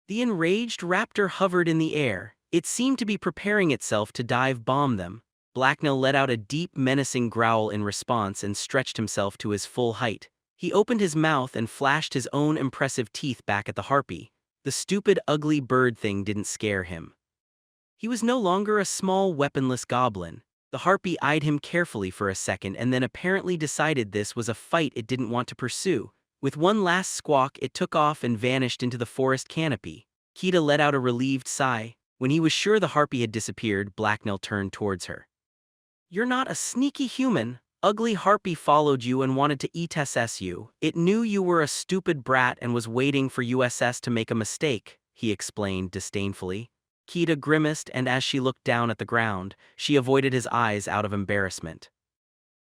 The enraged raptor hovered in the air. It seemed to be preparing itself to dive-bomb them. Blacknell let out a deep, menacing growl in response and stretched himself to his full height. He opened his mouth and flashed his own impressive teeth back at the harpy. The stupid, ugly bird thing didn't scare him. He was no longer a small, weaponless goblin. The harpy eyed him carefully for a second and then apparently decided this was a fight it didn't want to pursue. With one last squawk, it took off and vanished into the forest canopy. Kita let out a relieved sigh. When he was sure the harpy had disappeared, Blacknell turned towards her. "You're not a sneaky human. Ugly harpy followed you and wanted to ETSS you. It knew you were a stupid brat and was waiting for USS to make a mistake," he explained disdainfully. Kita grimaced, and as she looked down at the ground, she avoided his eyes out of embarrassment.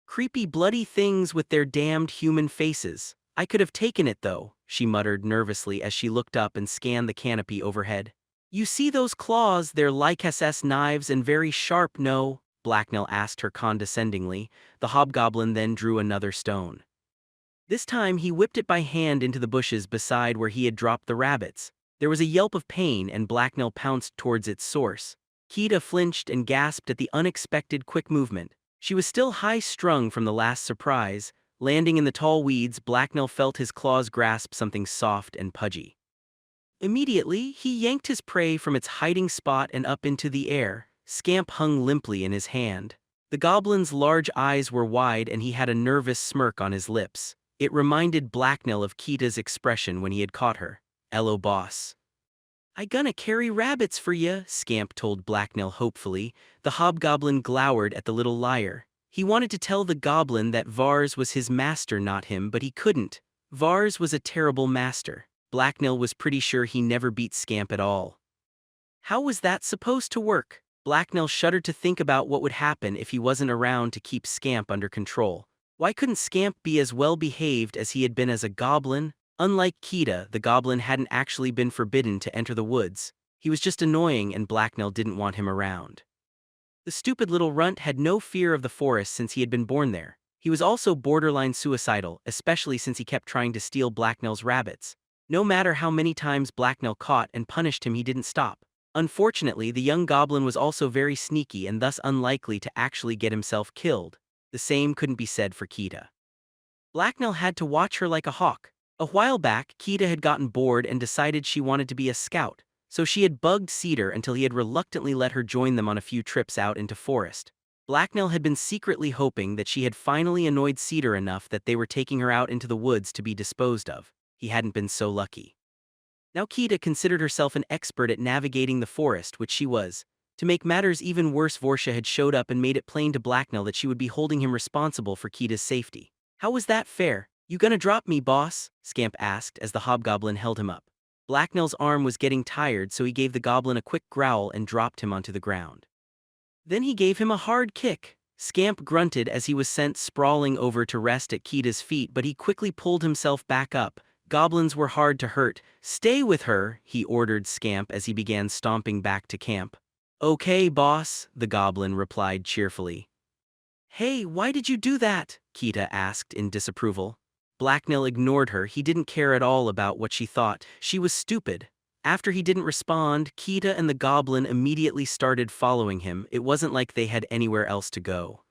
"Creepy bloody things with their damned human faces. I could have taken it though," she muttered nervously as she looked up and scanned the canopy overhead. "You see those claws? They're like SS knives and very sharp, no?" Blacknell asked her condescendingly. The hobgoblin then drew another stone. This time he whipped it by hand into the bushes beside where he had dropped the rabbits. There was a yelp of pain and Blacknell pounced towards its source. Kita flinched and gasped at the unexpected quick movement. She was still high-strung from the last surprise. Landing in the tall weeds, Blacknell felt his claws grasp something soft and pudgy. Immediately, he yanked his prey from its hiding spot and up into the air. Scamp hung limply in his hand. The goblin's large eyes were wide and he had a nervous smirk on his lips. It reminded Blacknell of Kita's expression when he had caught her. "Hello, boss." "I gonna carry rabbits for ya," Scamp told Blacknell hopefully. The hobgoblin glowered at the little liar. He wanted to tell the goblin that Vars was his master, not him, but he couldn't. Vars was a terrible master. Blacknell was pretty sure he never beat Scamp at all. How was that supposed to work? Blacknell shuddered to think about what would happen if he wasn't around to keep Scamp under control. Why couldn't Scamp be as well behaved as he had been as a goblin? Unlike Kita, the goblin hadn't actually been forbidden to enter the woods. He was just annoying and Blacknell didn't want him around. The stupid little runt had no fear of the forest since he had been born there. He was also borderline suicidal, especially since he kept trying to steal Blacknell's rabbits. No matter how many times Blacknell caught and punished him, he didn't stop. Unfortunately, the young goblin was also very sneaky and thus unlikely to actually get himself killed. The same couldn't be said for Kita. Blacknell had to watch her like a hawk. A while back, Kita had gotten bored and decided she wanted to be a scout, so she had bugged Cedar until he had reluctantly let her join them on a few trips out into forest. Blacknell had been secretly hoping that she had finally annoyed Cedar enough that they were taking her out into the woods to be disposed of. He hadn't been so lucky. Now Kita considered herself an expert at navigating the forest, which she was. To make matters even worse, Vorsha had showed up and made it plain to Blacknell that she would be holding him responsible for Kita's safety. "How was that fair? You gonna drop me, boss?" Scamp asked as the hobgoblin held him up. Blacknell's arm was getting tired, so he gave the goblin a quick growl and dropped him onto the ground. Then he gave him a hard kick. Scamp grunted as he was sent sprawling over to rest at Kita's feet, but he quickly pulled himself back up. Goblins were hard to hurt. "Stay with her," he ordered Scamp as he began stomping back to camp. "Okay, boss," the goblin replied cheerfully. "Hey, why did you do that?" Kita asked in disapproval. Blacknell ignored her. He didn't care at all about what she thought. She was stupid. After he didn't respond, Kita and the goblin immediately started following him. It wasn't like they had anywhere else to go.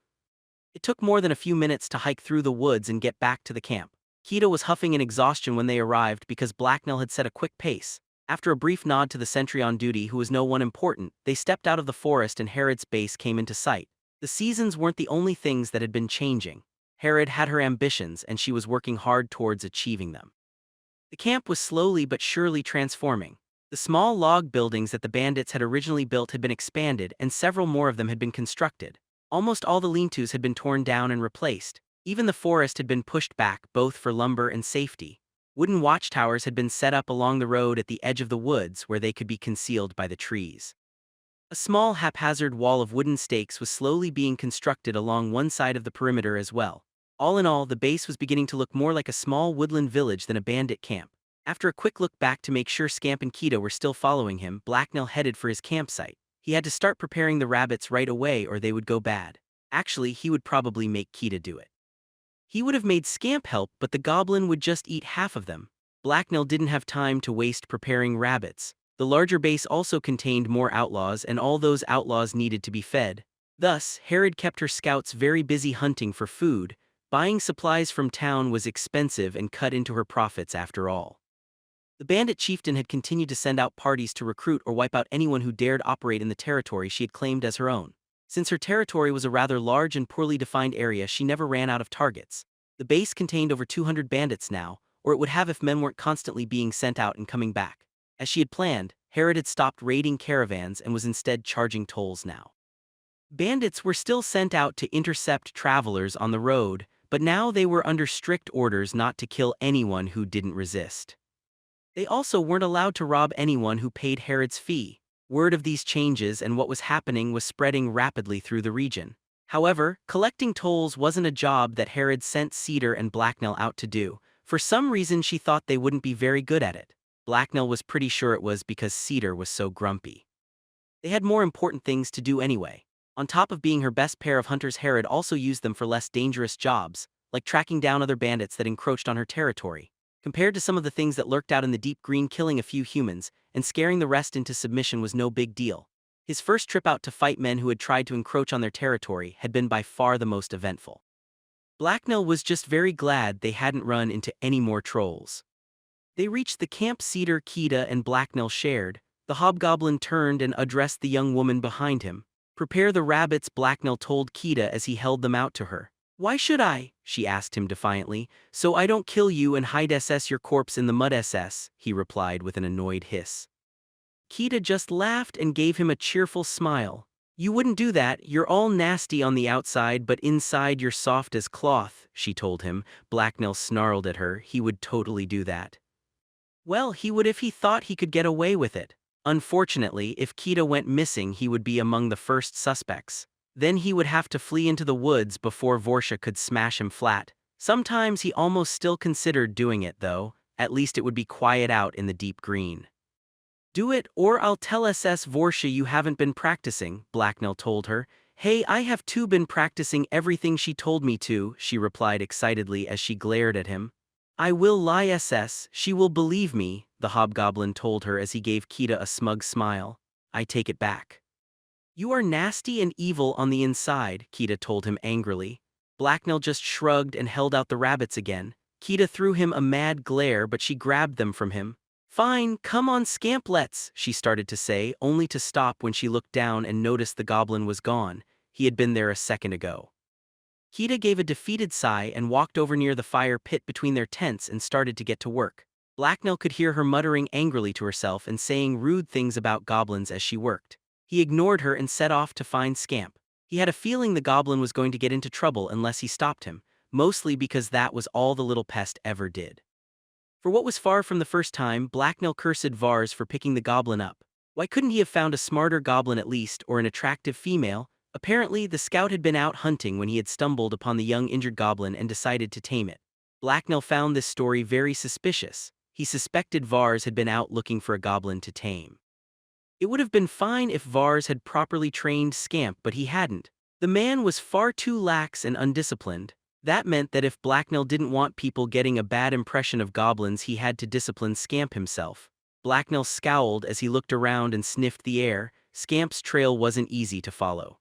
It took more than a few minutes to hike through the woods and get back to the camp. Kita was huffing in exhaustion when they arrived because Blacknell had set a quick pace. After a brief nod to the sentry on duty, who was no one important, they stepped out of the forest and Herod's base came into sight. The seasons weren't the only things that had been changing. Herod had her ambitions and she was working hard towards achieving them. The camp was slowly but surely transforming. The small log buildings that the bandits had originally built had been expanded and several more of them had been constructed. Almost all the lean-tos had been torn down and replaced. Even the forest had been pushed back, both for lumber and safety. Wooden watchtowers had been set up along the road at the edge of the woods where they could be concealed by the trees. A small haphazard wall of wooden stakes was slowly being constructed along one side of the perimeter as well. All in all, the base was beginning to look more like a small woodland village than a bandit camp. After a quick look back to make sure Scamp and Kita were still following him, Blacknell headed for his campsite. He had to start preparing the rabbits right away or they would go bad. Actually, he would probably make Kita do it. He would have made Scamp help, but the goblin would just eat half of them. Blacknell didn't have time to waste preparing rabbits. The larger base also contained more outlaws, and all those outlaws needed to be fed. Thus, Herod kept her scouts very busy hunting for food. Buying supplies from town was expensive and cut into her profits after all. The bandit chieftain had continued to send out parties to recruit or wipe out anyone who dared operate in the territory she had claimed as her own. Since her territory was a rather large and poorly defined area, she never ran out of targets. The base contained over 200 bandits now, or it would have if men weren't constantly being sent out and coming back. As she had planned, Herod had stopped raiding caravans and was instead charging tolls now. Bandits were still sent out to intercept travelers on the road, but now they were under strict orders not to kill anyone who didn't resist. They also weren't allowed to rob anyone who paid Herod's fee. Word of these changes and what was happening was spreading rapidly through the region. However, collecting tolls wasn't a job that Herod sent Cedar and Blacknell out to do. For some reason she thought they wouldn't be very good at it. Blacknell was pretty sure it was because Cedar was so grumpy. They had more important things to do anyway. On top of being her best pair of hunters, Herod also used them for less dangerous jobs, like tracking down other bandits that encroached on her territory. Compared to some of the things that lurked out in the deep green, killing a few humans and scaring the rest into submission was no big deal. His first trip out to fight men who had tried to encroach on their territory had been by far the most eventful. Blacknell was just very glad they hadn't run into any more trolls. They reached the camp Cedar, Keita, and Blacknell shared. The hobgoblin turned and addressed the young woman behind him. "Prepare the rabbits," Blacknell told Keita as he held them out to her. "Why should I?" she asked him defiantly. "So I don't kill you and hide your corpse in the mud," he replied with an annoyed hiss. Keita just laughed and gave him a cheerful smile. "You wouldn't do that, you're all nasty on the outside but inside you're soft as cloth," she told him. Blacknell snarled at her. He would totally do that. Well, he would if he thought he could get away with it. Unfortunately, if Keita went missing he would be among the first suspects. Then he would have to flee into the woods before Vorsha could smash him flat. Sometimes he almost still considered doing it though, at least it would be quiet out in the deep green. "Do it or I'll tell Vorsha you haven't been practicing," Blacknell told her. "Hey, I have too been practicing everything she told me to," she replied excitedly as she glared at him. "I will lie she will believe me," the hobgoblin told her as he gave Keita a smug smile. "I take it back." "You are nasty and evil on the inside," Keita told him angrily. Blacknell just shrugged and held out the rabbits again. Keita threw him a mad glare but she grabbed them from him. "Fine, come on scamp, she started to say, only to stop when she looked down and noticed the goblin was gone. He had been there a second ago. Keita gave a defeated sigh and walked over near the fire pit between their tents and started to get to work. Blacknell could hear her muttering angrily to herself and saying rude things about goblins as she worked. He ignored her and set off to find Scamp. He had a feeling the goblin was going to get into trouble unless he stopped him, mostly because that was all the little pest ever did. For what was far from the first time, Blacknell cursed Vars for picking the goblin up. Why couldn't he have found a smarter goblin at least, or an attractive female? Apparently, the scout had been out hunting when he had stumbled upon the young injured goblin and decided to tame it. Blacknell found this story very suspicious. He suspected Vars had been out looking for a goblin to tame. It would have been fine if Vars had properly trained Scamp, but he hadn't. The man was far too lax and undisciplined. That meant that if Blacknell didn't want people getting a bad impression of goblins, he had to discipline Scamp himself. Blacknell scowled as he looked around and sniffed the air. Scamp's trail wasn't easy to follow.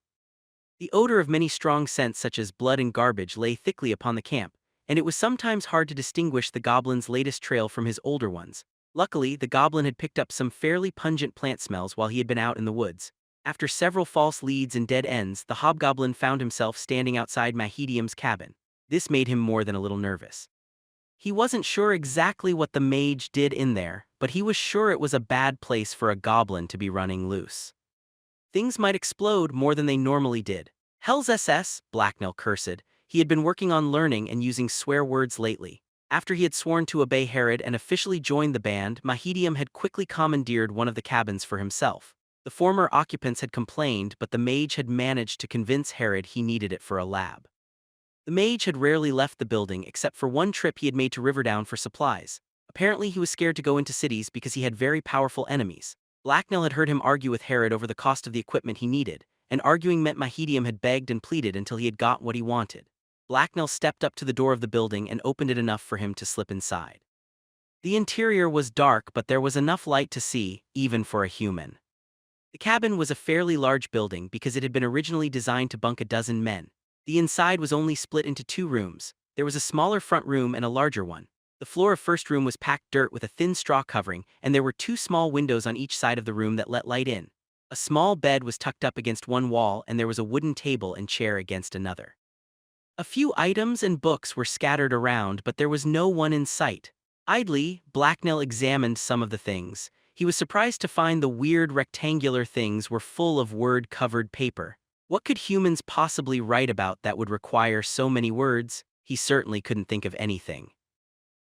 The odor of many strong scents such as blood and garbage lay thickly upon the camp, and it was sometimes hard to distinguish the goblin's latest trail from his older ones. Luckily, the goblin had picked up some fairly pungent plant smells while he had been out in the woods. After several false leads and dead ends, the hobgoblin found himself standing outside Mahedium's cabin. This made him more than a little nervous. He wasn't sure exactly what the mage did in there, but he was sure it was a bad place for a goblin to be running loose. Things might explode more than they normally did. "Hell's Blacknell cursed. He had been working on learning and using swear words lately. After he had sworn to obey Herod and officially joined the band, Mahedium had quickly commandeered one of the cabins for himself. The former occupants had complained, but the mage had managed to convince Herod he needed it for a lab. The mage had rarely left the building except for one trip he had made to Riverdown for supplies. Apparently he was scared to go into cities because he had very powerful enemies. Blacknell had heard him argue with Herod over the cost of the equipment he needed, and arguing meant Mahedium had begged and pleaded until he had got what he wanted. Blacknell stepped up to the door of the building and opened it enough for him to slip inside. The interior was dark, but there was enough light to see, even for a human. The cabin was a fairly large building because it had been originally designed to bunk a dozen men. The inside was only split into 2 rooms. There was a smaller front room and a larger one. The floor of first room was packed dirt with a thin straw covering, and there were 2 small windows on each side of the room that let light in. A small bed was tucked up against one wall, and there was a wooden table and chair against another. A few items and books were scattered around, but there was no one in sight. Idly, Blacknell examined some of the things. He was surprised to find the weird rectangular things were full of word-covered paper. What could humans possibly write about that would require so many words? He certainly couldn't think of anything.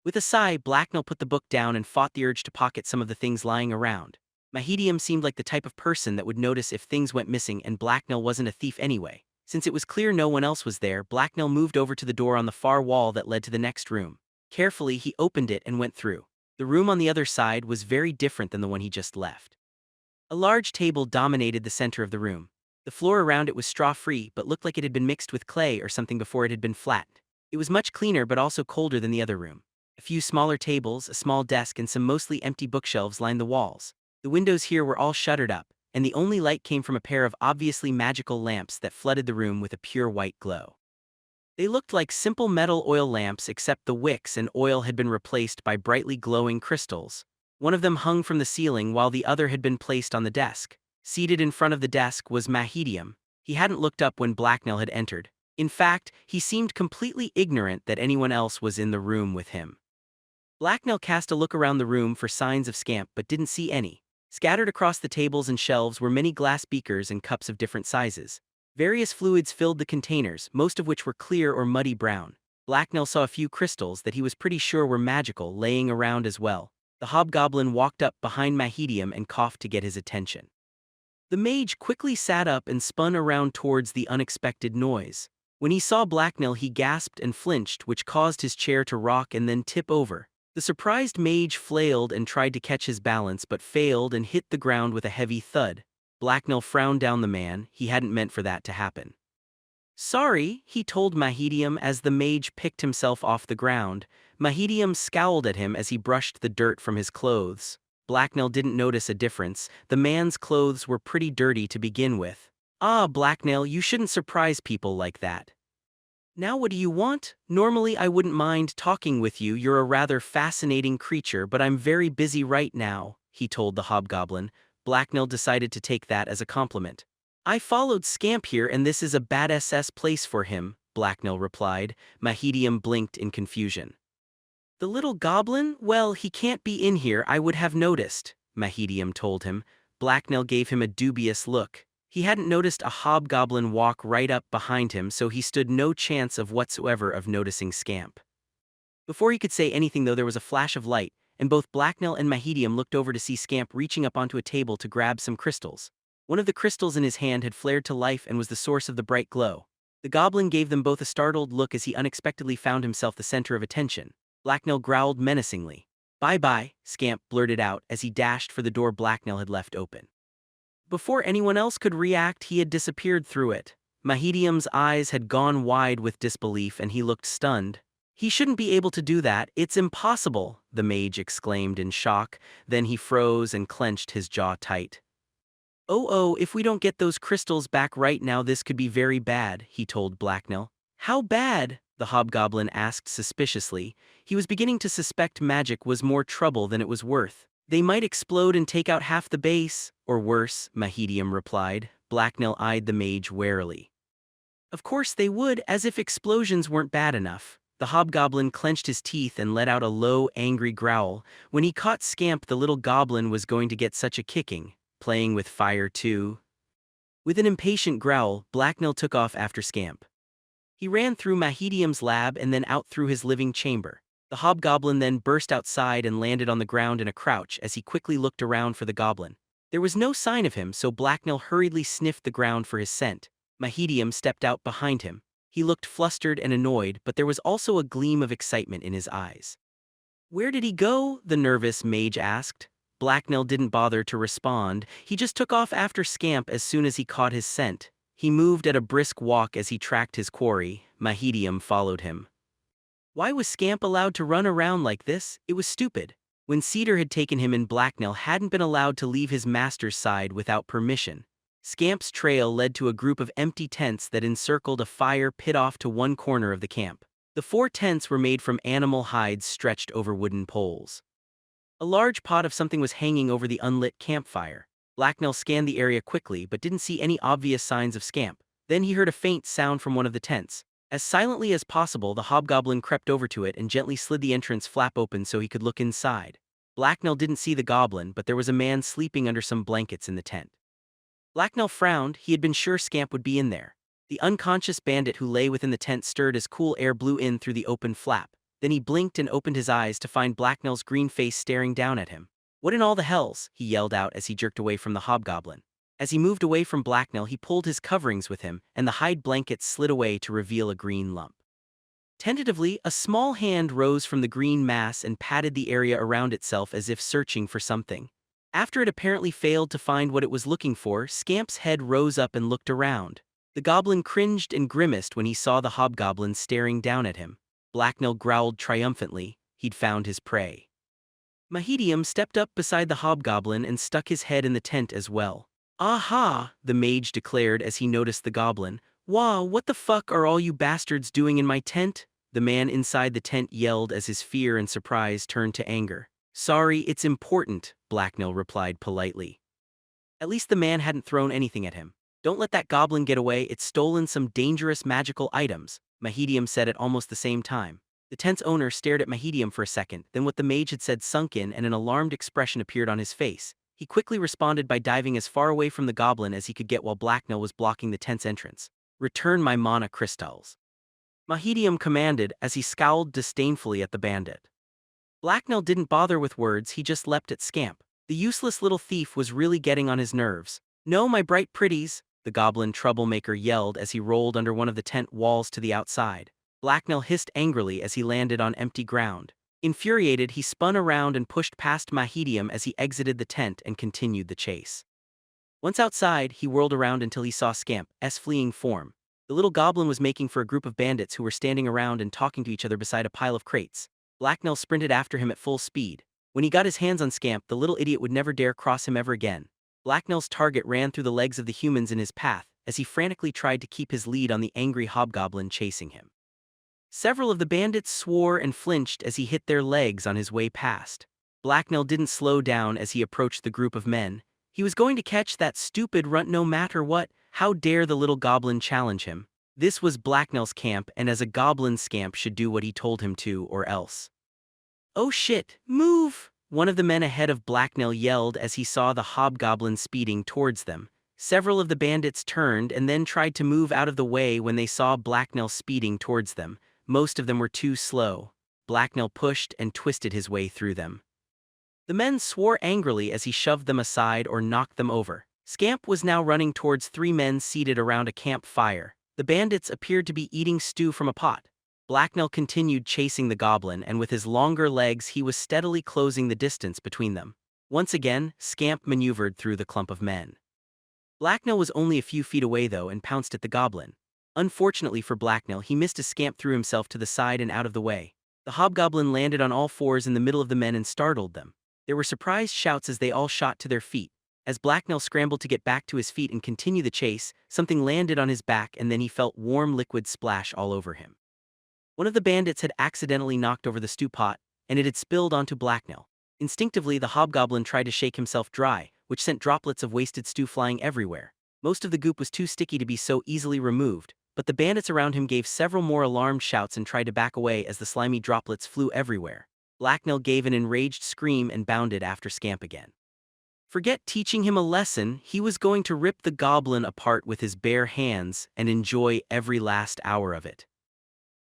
With a sigh, Blacknell put the book down and fought the urge to pocket some of the things lying around. Mahedium seemed like the type of person that would notice if things went missing, and Blacknell wasn't a thief anyway. Since it was clear no one else was there, Blacknell moved over to the door on the far wall that led to the next room. Carefully, he opened it and went through. The room on the other side was very different than the one he just left. A large table dominated the center of the room. The floor around it was straw-free but looked like it had been mixed with clay or something before it had been flattened. It was much cleaner but also colder than the other room. A few smaller tables, a small desk, and some mostly empty bookshelves lined the walls. The windows here were all shuttered up, and the only light came from a pair of obviously magical lamps that flooded the room with a pure white glow. They looked like simple metal oil lamps, except the wicks and oil had been replaced by brightly glowing crystals. One of them hung from the ceiling while the other had been placed on the desk. Seated in front of the desk was Mahedium. He hadn't looked up when Blacknell had entered. In fact, he seemed completely ignorant that anyone else was in the room with him. Blacknell cast a look around the room for signs of Scamp but didn't see any. Scattered across the tables and shelves were many glass beakers and cups of different sizes. Various fluids filled the containers, most of which were clear or muddy brown. Blacknell saw a few crystals that he was pretty sure were magical laying around as well. The hobgoblin walked up behind Mahedium and coughed to get his attention. The mage quickly sat up and spun around towards the unexpected noise. When he saw Blacknell, he gasped and flinched, which caused his chair to rock and then tip over. The surprised mage flailed and tried to catch his balance but failed and hit the ground with a heavy thud. Blacknell frowned down the man. He hadn't meant for that to happen. "Sorry," he told Mahedium as the mage picked himself off the ground. Mahedium scowled at him as he brushed the dirt from his clothes. Blacknell didn't notice a difference. The man's clothes were pretty dirty to begin with. "Ah, Blacknell, you shouldn't surprise people like that. Now what do you want? Normally I wouldn't mind talking with you, you're a rather fascinating creature, but I'm very busy right now," he told the hobgoblin. Blacknell decided to take that as a compliment. "I followed Scamp here and this is a bad SS place for him," Blacknell replied. Mahedium blinked in confusion. "The little goblin? Well, he can't be in here, I would have noticed," Mahedium told him. Blacknell gave him a dubious look. He hadn't noticed a hobgoblin walk right up behind him, so he stood no chance of whatsoever of noticing Scamp. Before he could say anything though, there was a flash of light, and both Blacknell and Mahedium looked over to see Scamp reaching up onto a table to grab some crystals. One of the crystals in his hand had flared to life and was the source of the bright glow. The goblin gave them both a startled look as he unexpectedly found himself the center of attention. Blacknell growled menacingly. "Bye-bye," Scamp blurted out as he dashed for the door Blacknell had left open. Before anyone else could react, he had disappeared through it. Mahedium's eyes had gone wide with disbelief and he looked stunned. "He shouldn't be able to do that, it's impossible," the mage exclaimed in shock. Then he froze and clenched his jaw tight. Oh, if we don't get those crystals back right now this could be very bad," he told Blacknell. "How bad?" the hobgoblin asked suspiciously. He was beginning to suspect magic was more trouble than it was worth. "They might explode and take out half the base, or worse," Mahedium replied. Blacknell eyed the mage warily. "Of course they would, as if explosions weren't bad enough." The hobgoblin clenched his teeth and let out a low, angry growl. When he caught Scamp, the little goblin was going to get such a kicking. Playing with fire too? With an impatient growl, Blacknell took off after Scamp. He ran through Mahedium's lab and then out through his living chamber. The hobgoblin then burst outside and landed on the ground in a crouch as he quickly looked around for the goblin. There was no sign of him, so Blacknell hurriedly sniffed the ground for his scent. Mahedium stepped out behind him. He looked flustered and annoyed, but there was also a gleam of excitement in his eyes. "Where did he go?" the nervous mage asked. Blacknell didn't bother to respond. He just took off after Scamp as soon as he caught his scent. He moved at a brisk walk as he tracked his quarry. Mahedium followed him. Why was Scamp allowed to run around like this? It was stupid. When Cedar had taken him in, Blacknell hadn't been allowed to leave his master's side without permission. Scamp's trail led to a group of empty tents that encircled a fire pit off to one corner of the camp. The 4 tents were made from animal hides stretched over wooden poles. A large pot of something was hanging over the unlit campfire. Blacknell scanned the area quickly but didn't see any obvious signs of Scamp. Then he heard a faint sound from one of the tents. As silently as possible, the hobgoblin crept over to it and gently slid the entrance flap open so he could look inside. Blacknell didn't see the goblin, but there was a man sleeping under some blankets in the tent. Blacknell frowned. He had been sure Scamp would be in there. The unconscious bandit who lay within the tent stirred as cool air blew in through the open flap. Then he blinked and opened his eyes to find Blacknell's green face staring down at him. "What in all the hells?" he yelled out as he jerked away from the hobgoblin. As he moved away from Blacknell, he pulled his coverings with him, and the hide blankets slid away to reveal a green lump. Tentatively, a small hand rose from the green mass and patted the area around itself as if searching for something. After it apparently failed to find what it was looking for, Scamp's head rose up and looked around. The goblin cringed and grimaced when he saw the hobgoblin staring down at him. Blacknell growled triumphantly. He'd found his prey. Mahedium stepped up beside the hobgoblin and stuck his head in the tent as well. "Aha!" the mage declared as he noticed the goblin. "Wah, what the fuck are all you bastards doing in my tent?" The man inside the tent yelled as his fear and surprise turned to anger. "Sorry, it's important," Blacknell replied politely. At least the man hadn't thrown anything at him. "Don't let that goblin get away, it's stolen some dangerous magical items," Mahedium said at almost the same time. The tent's owner stared at Mahedium for a second, then what the mage had said sunk in and an alarmed expression appeared on his face. He quickly responded by diving as far away from the goblin as he could get while Blacknell was blocking the tent's entrance. "Return my mana crystals," Mahedium commanded as he scowled disdainfully at the bandit. Blacknell didn't bother with words, he just leapt at Scamp. The useless little thief was really getting on his nerves. "No, my bright pretties," the goblin troublemaker yelled as he rolled under one of the tent walls to the outside. Blacknell hissed angrily as he landed on empty ground. Infuriated, he spun around and pushed past Mahedium as he exited the tent and continued the chase. Once outside, he whirled around until he saw Scamp's fleeing form. The little goblin was making for a group of bandits who were standing around and talking to each other beside a pile of crates. Blacknell sprinted after him at full speed. When he got his hands on Scamp, the little idiot would never dare cross him ever again. Blacknell's target ran through the legs of the humans in his path as he frantically tried to keep his lead on the angry hobgoblin chasing him. Several of the bandits swore and flinched as he hit their legs on his way past. Blacknell didn't slow down as he approached the group of men. He was going to catch that stupid runt no matter what. How dare the little goblin challenge him? This was Blacknell's camp, and as a goblin, Scamp should do what he told him to or else. "Oh shit, move!" one of the men ahead of Blacknell yelled as he saw the hobgoblin speeding towards them. Several of the bandits turned and then tried to move out of the way when they saw Blacknell speeding towards them. Most of them were too slow. Blacknell pushed and twisted his way through them. The men swore angrily as he shoved them aside or knocked them over. Scamp was now running towards three men seated around a campfire. The bandits appeared to be eating stew from a pot. Blacknell continued chasing the goblin, and with his longer legs he was steadily closing the distance between them. Once again, Scamp maneuvered through the clump of men. Blacknell was only a few feet away though and pounced at the goblin. Unfortunately for Blacknell, he missed as Scamp threw himself to the side and out of the way. The hobgoblin landed on all fours in the middle of the men and startled them. There were surprised shouts as they all shot to their feet. As Blacknell scrambled to get back to his feet and continue the chase, something landed on his back and then he felt warm liquid splash all over him. One of the bandits had accidentally knocked over the stew pot, and it had spilled onto Blacknell. Instinctively, the hobgoblin tried to shake himself dry, which sent droplets of wasted stew flying everywhere. Most of the goop was too sticky to be so easily removed, but the bandits around him gave several more alarmed shouts and tried to back away as the slimy droplets flew everywhere. Blacknell gave an enraged scream and bounded after Scamp again. Forget teaching him a lesson, he was going to rip the goblin apart with his bare hands and enjoy every last hour of it.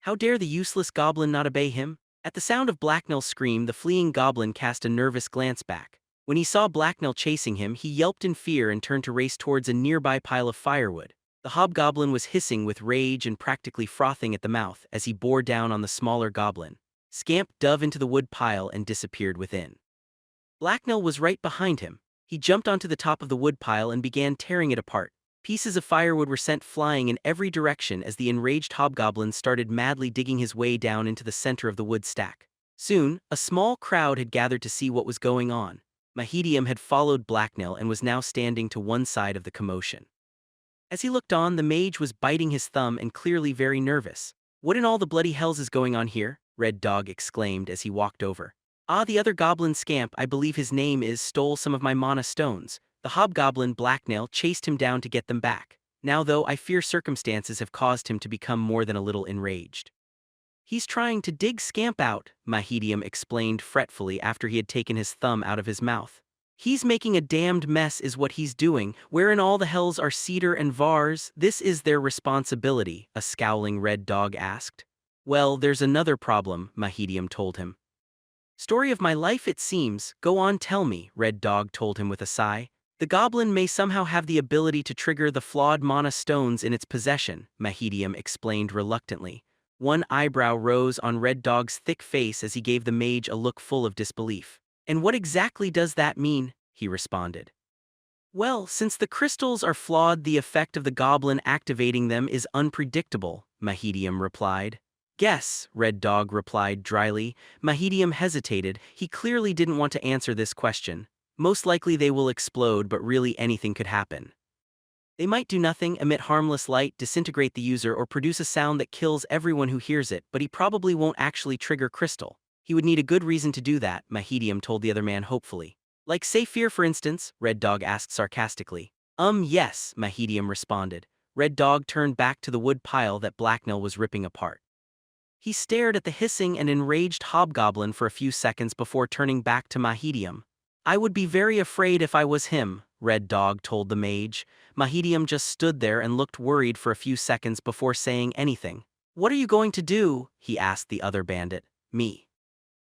How dare the useless goblin not obey him? At the sound of Blacknell's scream, the fleeing goblin cast a nervous glance back. When he saw Blacknell chasing him, he yelped in fear and turned to race towards a nearby pile of firewood. The hobgoblin was hissing with rage and practically frothing at the mouth as he bore down on the smaller goblin. Scamp dove into the wood pile and disappeared within. Blacknell was right behind him. He jumped onto the top of the wood pile and began tearing it apart. Pieces of firewood were sent flying in every direction as the enraged hobgoblin started madly digging his way down into the center of the wood stack. Soon, a small crowd had gathered to see what was going on. Mahedium had followed Blacknell and was now standing to one side of the commotion. As he looked on, the mage was biting his thumb and clearly very nervous. "What in all the bloody hells is going on here?" Red Dog exclaimed as he walked over. "Ah, the other goblin Scamp, I believe his name is, stole some of my mana stones. The hobgoblin Blacknell chased him down to get them back. Now though, I fear circumstances have caused him to become more than a little enraged." He's trying to dig Scamp out, Mahedium explained fretfully after he had taken his thumb out of his mouth. He's making a damned mess is what he's doing. Where in all the hells are Cedar and Vars? This is their responsibility, a scowling red dog asked. Well, there's another problem, Mahedium told him. Story of my life it seems, go on tell me, Red Dog told him with a sigh. The goblin may somehow have the ability to trigger the flawed mana stones in its possession, Mahedium explained reluctantly. One eyebrow rose on Red Dog's thick face as he gave the mage a look full of disbelief. And what exactly does that mean? He responded. Well, since the crystals are flawed, the effect of the goblin activating them is unpredictable, Mahedium replied. Guess, Red Dog replied dryly. Mahedium hesitated. He clearly didn't want to answer this question. Most likely they will explode, but really anything could happen. They might do nothing, emit harmless light, disintegrate the user, or produce a sound that kills everyone who hears it, but he probably won't actually trigger crystal. He would need a good reason to do that, Mahedium told the other man hopefully. Like say fear for instance, Red Dog asked sarcastically. Yes, Mahedium responded. Red Dog turned back to the wood pile that Blacknell was ripping apart. He stared at the hissing and enraged hobgoblin for a few seconds before turning back to Mahedium. I would be very afraid if I was him, Red Dog told the mage. Mahedium just stood there and looked worried for a few seconds before saying anything. What are you going to do? He asked the other bandit. Me.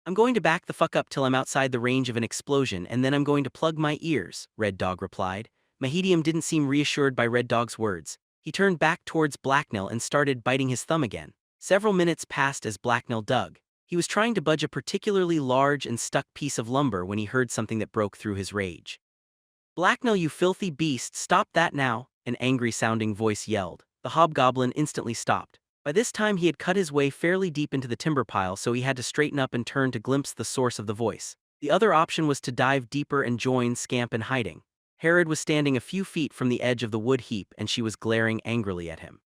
I'm going to back the fuck up till I'm outside the range of an explosion and then I'm going to plug my ears, Red Dog replied. Mahedium didn't seem reassured by Red Dog's words. He turned back towards Blacknell and started biting his thumb again. Several minutes passed as Blacknell dug. He was trying to budge a particularly large and stuck piece of lumber when he heard something that broke through his rage. Blacknell, you filthy beast, stop that now, an angry-sounding voice yelled. The hobgoblin instantly stopped. By this time he had cut his way fairly deep into the timber pile, so he had to straighten up and turn to glimpse the source of the voice. The other option was to dive deeper and join Scamp in hiding. Herod was standing a few feet from the edge of the wood heap and she was glaring angrily at him.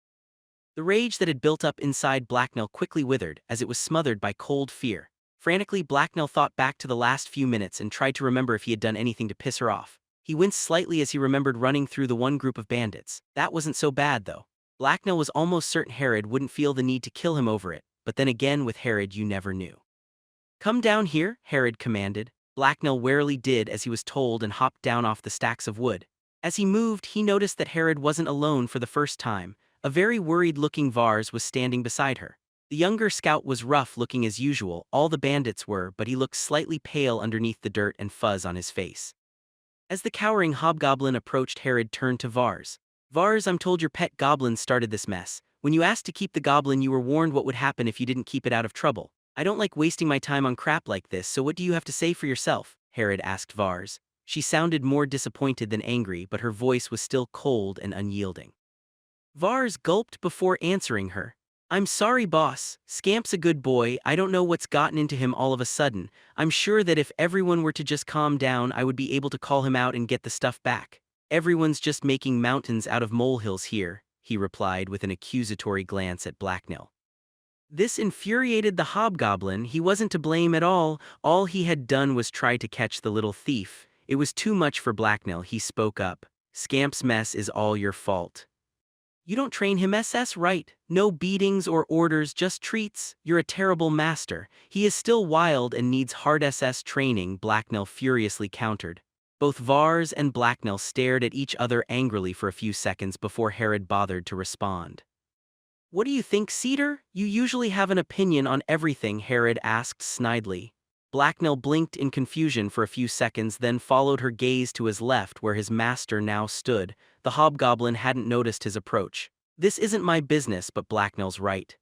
The rage that had built up inside Blacknell quickly withered as it was smothered by cold fear. Frantically, Blacknell thought back to the last few minutes and tried to remember if he had done anything to piss her off. He winced slightly as he remembered running through the one group of bandits. That wasn't so bad, though. Blacknell was almost certain Herod wouldn't feel the need to kill him over it, but then again with Herod you never knew. Come down here, Herod commanded. Blacknell warily did as he was told and hopped down off the stacks of wood. As he moved, he noticed that Herod wasn't alone for the first time. A very worried-looking Vars was standing beside her. The younger scout was rough-looking as usual, all the bandits were, but he looked slightly pale underneath the dirt and fuzz on his face. As the cowering hobgoblin approached, Herod turned to Vars. Vars, I'm told your pet goblin started this mess. When you asked to keep the goblin, you were warned what would happen if you didn't keep it out of trouble. I don't like wasting my time on crap like this, so what do you have to say for yourself? Herod asked Vars. She sounded more disappointed than angry, but her voice was still cold and unyielding. Vars gulped before answering her. I'm sorry, boss. Scamp's a good boy. I don't know what's gotten into him all of a sudden. I'm sure that if everyone were to just calm down, I would be able to call him out and get the stuff back. Everyone's just making mountains out of molehills here, he replied with an accusatory glance at Blacknell. This infuriated the hobgoblin. He wasn't to blame at all. All he had done was try to catch the little thief. It was too much for Blacknell. He spoke up. Scamp's mess is all your fault. You don't train him SS right. No beatings or orders, just treats. You're a terrible master. He is still wild and needs hard SS training, Blacknell furiously countered. Both Vars and Blacknell stared at each other angrily for a few seconds before Herod bothered to respond. What do you think, Cedar? You usually have an opinion on everything, Herod asked snidely. Blacknell blinked in confusion for a few seconds, then followed her gaze to his left where his master now stood. The hobgoblin hadn't noticed his approach. This isn't my business, but Blacknell's right.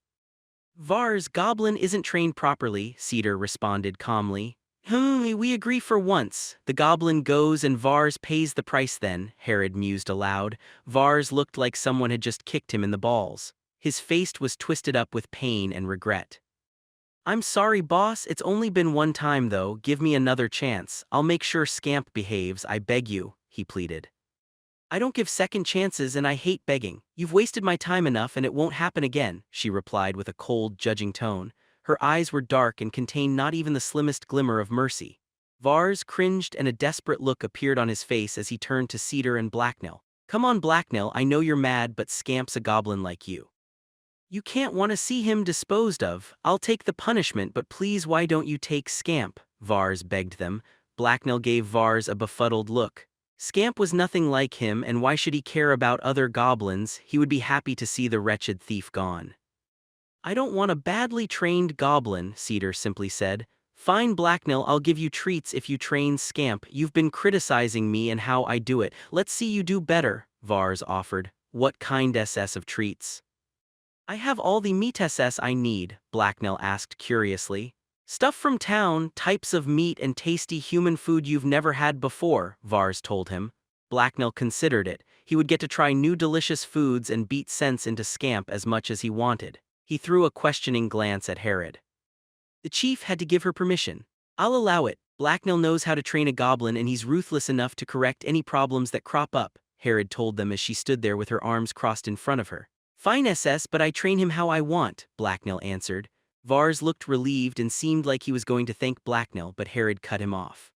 Vars, Goblin isn't trained properly, Cedar responded calmly. We agree for once. The Goblin goes and Vars pays the price then, Herod mused aloud. Vars looked like someone had just kicked him in the balls. His face was twisted up with pain and regret. I'm sorry, boss, it's only been one time though, give me another chance. I'll make sure Scamp behaves, I beg you, he pleaded. I don't give second chances and I hate begging. You've wasted my time enough and it won't happen again, she replied with a cold, judging tone. Her eyes were dark and contained not even the slimmest glimmer of mercy. Vars cringed and a desperate look appeared on his face as he turned to Cedar and Blacknell. Come on, Blacknell, I know you're mad, but Scamp's a goblin like you. You can't want to see him disposed of. I'll take the punishment, but please why don't you take Scamp? Vars begged them. Blacknell gave Vars a befuddled look. Scamp was nothing like him, and why should he care about other goblins? He would be happy to see the wretched thief gone. I don't want a badly trained goblin, Cedar simply said. Fine Blacknell, I'll give you treats if you train Scamp. You've been criticizing me and how I do it. Let's see you do better, Vars offered. What kind SS of treats? I have all the meat SS I need, Blacknell asked curiously. Stuff from town, types of meat and tasty human food you've never had before, Vars told him. Blacknell considered it. He would get to try new delicious foods and beat sense into Scamp as much as he wanted. He threw a questioning glance at Herod. The chief had to give her permission. I'll allow it. Blacknell knows how to train a goblin and he's ruthless enough to correct any problems that crop up, Herod told them as she stood there with her arms crossed in front of her. Fine SS, but I train him how I want, Blacknell answered. Vars looked relieved and seemed like he was going to thank Blacknell, but Herod cut him off.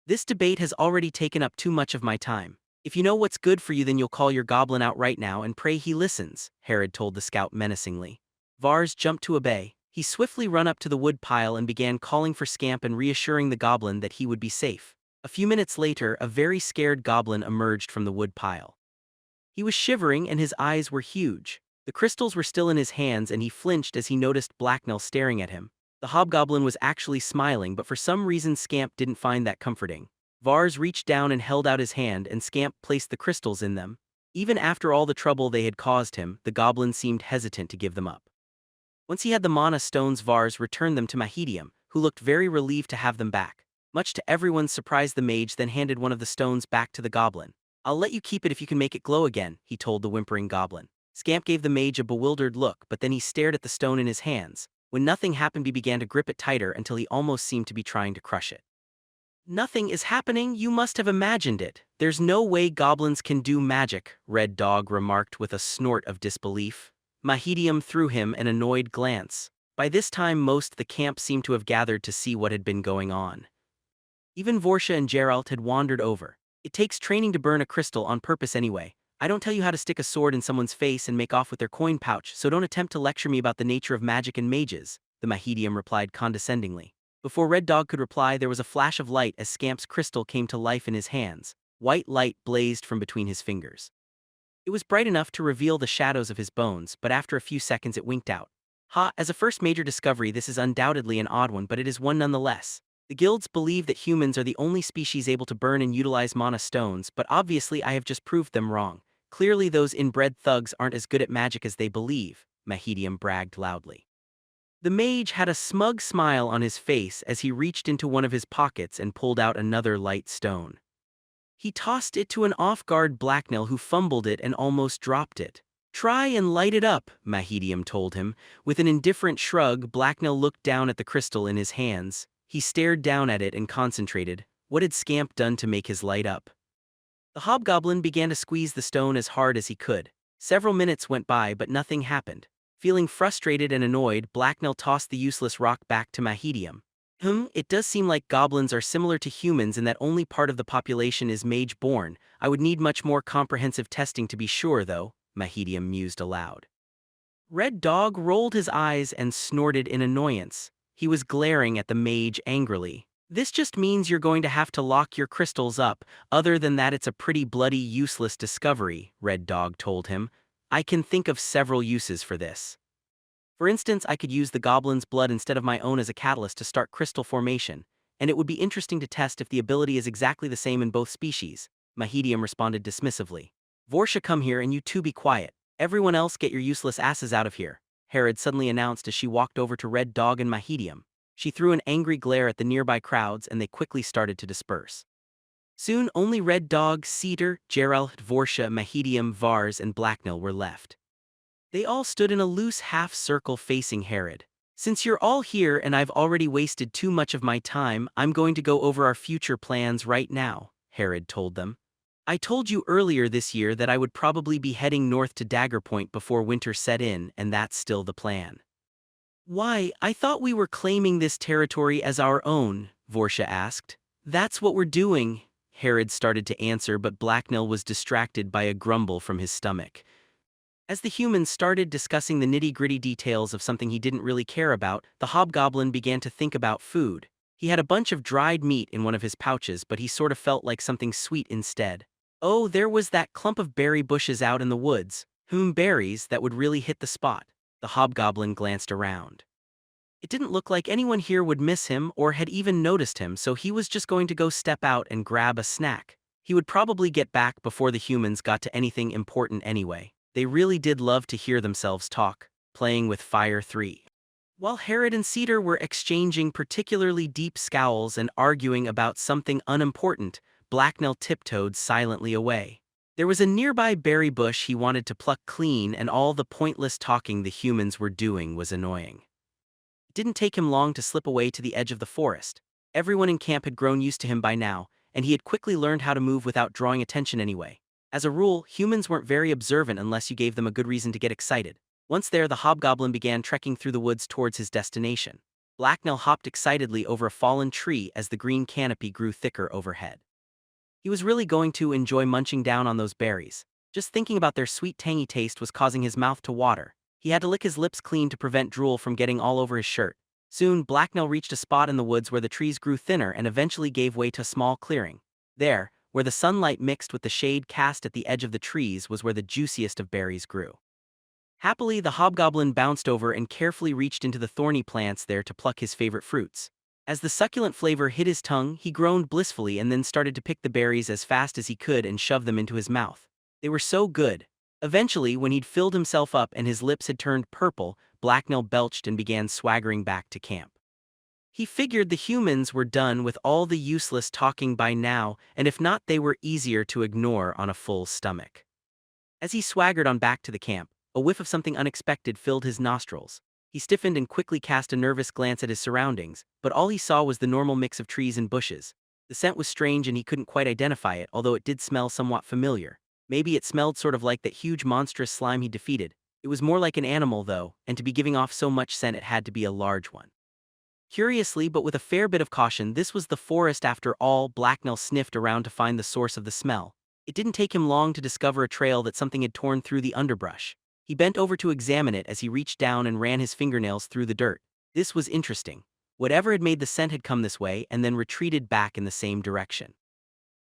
This debate has already taken up too much of my time. If you know what's good for you, then you'll call your goblin out right now and pray he listens, Herod told the scout menacingly. Vars jumped to obey. He swiftly ran up to the wood pile and began calling for Scamp and reassuring the goblin that he would be safe. A few minutes later, a very scared goblin emerged from the wood pile. He was shivering and his eyes were huge. The crystals were still in his hands and he flinched as he noticed Blacknell staring at him. The hobgoblin was actually smiling, but for some reason Scamp didn't find that comforting. Vars reached down and held out his hand and Scamp placed the crystals in them. Even after all the trouble they had caused him, the goblin seemed hesitant to give them up. Once he had the mana stones, Vars returned them to Mahedium, who looked very relieved to have them back. Much to everyone's surprise, the mage then handed one of the stones back to the goblin. I'll let you keep it if you can make it glow again, he told the whimpering goblin. Scamp gave the mage a bewildered look, but then he stared at the stone in his hands. When nothing happened, he began to grip it tighter until he almost seemed to be trying to crush it. Nothing is happening, you must have imagined it. There's no way goblins can do magic, Red Dog remarked with a snort of disbelief. Mahedium threw him an annoyed glance. By this time most the camp seemed to have gathered to see what had been going on. Even Vorsha and Geralt had wandered over. It takes training to burn a crystal on purpose anyway. I don't tell you how to stick a sword in someone's face and make off with their coin pouch, so don't attempt to lecture me about the nature of magic and mages, the Mahedium replied condescendingly. Before Red Dog could reply, there was a flash of light as Scamp's crystal came to life in his hands. White light blazed from between his fingers. It was bright enough to reveal the shadows of his bones, but after a few seconds it winked out. As a first major discovery, this is undoubtedly an odd one, but it is one nonetheless. The guilds believe that humans are the only species able to burn and utilize mana stones, but obviously I have just proved them wrong. Clearly those inbred thugs aren't as good at magic as they believe, Mahedium bragged loudly. The mage had a smug smile on his face as he reached into one of his pockets and pulled out another light stone. He tossed it to an off-guard Blacknell who fumbled it and almost dropped it. Try and light it up, Mahedium told him. With an indifferent shrug, Blacknell looked down at the crystal in his hands. He stared down at it and concentrated. What had Scamp done to make his light up? The hobgoblin began to squeeze the stone as hard as he could. Several minutes went by, but nothing happened. Feeling frustrated and annoyed, Blacknell tossed the useless rock back to Mahedium. It does seem like goblins are similar to humans in that only part of the population is mage-born. I would need much more comprehensive testing to be sure, though, Mahedium mused aloud. Red Dog rolled his eyes and snorted in annoyance. He was glaring at the mage angrily. This just means you're going to have to lock your crystals up. Other than that, it's a pretty bloody useless discovery, Red Dog told him. I can think of several uses for this. For instance, I could use the goblin's blood instead of my own as a catalyst to start crystal formation, and it would be interesting to test if the ability is exactly the same in both species, Mahedium responded dismissively. Vorsha, come here and you two be quiet. Everyone else get your useless asses out of here, Herod suddenly announced as she walked over to Red Dog and Mahedium. She threw an angry glare at the nearby crowds and they quickly started to disperse. Soon only Red Dog, Cedar, Geralt, Vorsha, Mahedium, Vars, and Blacknell were left. They all stood in a loose half-circle facing Herod. Since you're all here and I've already wasted too much of my time, I'm going to go over our future plans right now, Herod told them. I told you earlier this year that I would probably be heading north to Daggerpoint before winter set in, and that's still the plan. Why, I thought we were claiming this territory as our own, Vorsha asked. That's what we're doing, Herod started to answer, but Blacknell was distracted by a grumble from his stomach. As the humans started discussing the nitty-gritty details of something he didn't really care about, the hobgoblin began to think about food. He had a bunch of dried meat in one of his pouches, but he sort of felt like something sweet instead. Oh, there was that clump of berry bushes out in the woods. Berries that would really hit the spot. The hobgoblin glanced around. It didn't look like anyone here would miss him or had even noticed him, so he was just going to go step out and grab a snack. He would probably get back before the humans got to anything important anyway. They really did love to hear themselves talk, playing with Fire 3. While Herod and Cedar were exchanging particularly deep scowls and arguing about something unimportant, Blacknell tiptoed silently away. There was a nearby berry bush he wanted to pluck clean, and all the pointless talking the humans were doing was annoying. It didn't take him long to slip away to the edge of the forest. Everyone in camp had grown used to him by now, and he had quickly learned how to move without drawing attention anyway. As a rule, humans weren't very observant unless you gave them a good reason to get excited. Once there, the hobgoblin began trekking through the woods towards his destination. Blacknell hopped excitedly over a fallen tree as the green canopy grew thicker overhead. He was really going to enjoy munching down on those berries. Just thinking about their sweet tangy taste was causing his mouth to water. He had to lick his lips clean to prevent drool from getting all over his shirt. Soon, Blacknell reached a spot in the woods where the trees grew thinner and eventually gave way to a small clearing. There, where the sunlight mixed with the shade cast at the edge of the trees, was where the juiciest of berries grew. Happily, the hobgoblin bounced over and carefully reached into the thorny plants there to pluck his favorite fruits. As the succulent flavor hit his tongue, he groaned blissfully and then started to pick the berries as fast as he could and shove them into his mouth. They were so good. Eventually, when he'd filled himself up and his lips had turned purple, Blacknell belched and began swaggering back to camp. He figured the humans were done with all the useless talking by now, and if not, they were easier to ignore on a full stomach. As he swaggered on back to the camp, a whiff of something unexpected filled his nostrils. He stiffened and quickly cast a nervous glance at his surroundings, but all he saw was the normal mix of trees and bushes. The scent was strange and he couldn't quite identify it, although it did smell somewhat familiar. Maybe it smelled sort of like that huge monstrous slime he defeated. It was more like an animal though, and to be giving off so much scent it had to be a large one. Curiously, but with a fair bit of caution, this was the forest after all. Blacknell sniffed around to find the source of the smell. It didn't take him long to discover a trail that something had torn through the underbrush. He bent over to examine it as he reached down and ran his fingernails through the dirt. This was interesting. Whatever had made the scent had come this way and then retreated back in the same direction.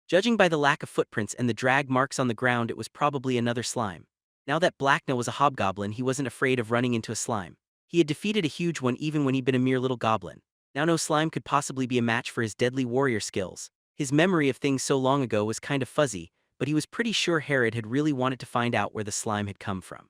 Judging by the lack of footprints and the drag marks on the ground, it was probably another slime. Now that Blacknell was a hobgoblin, he wasn't afraid of running into a slime. He had defeated a huge one even when he'd been a mere little goblin. Now no slime could possibly be a match for his deadly warrior skills. His memory of things so long ago was kind of fuzzy, but he was pretty sure Herod had really wanted to find out where the slime had come from.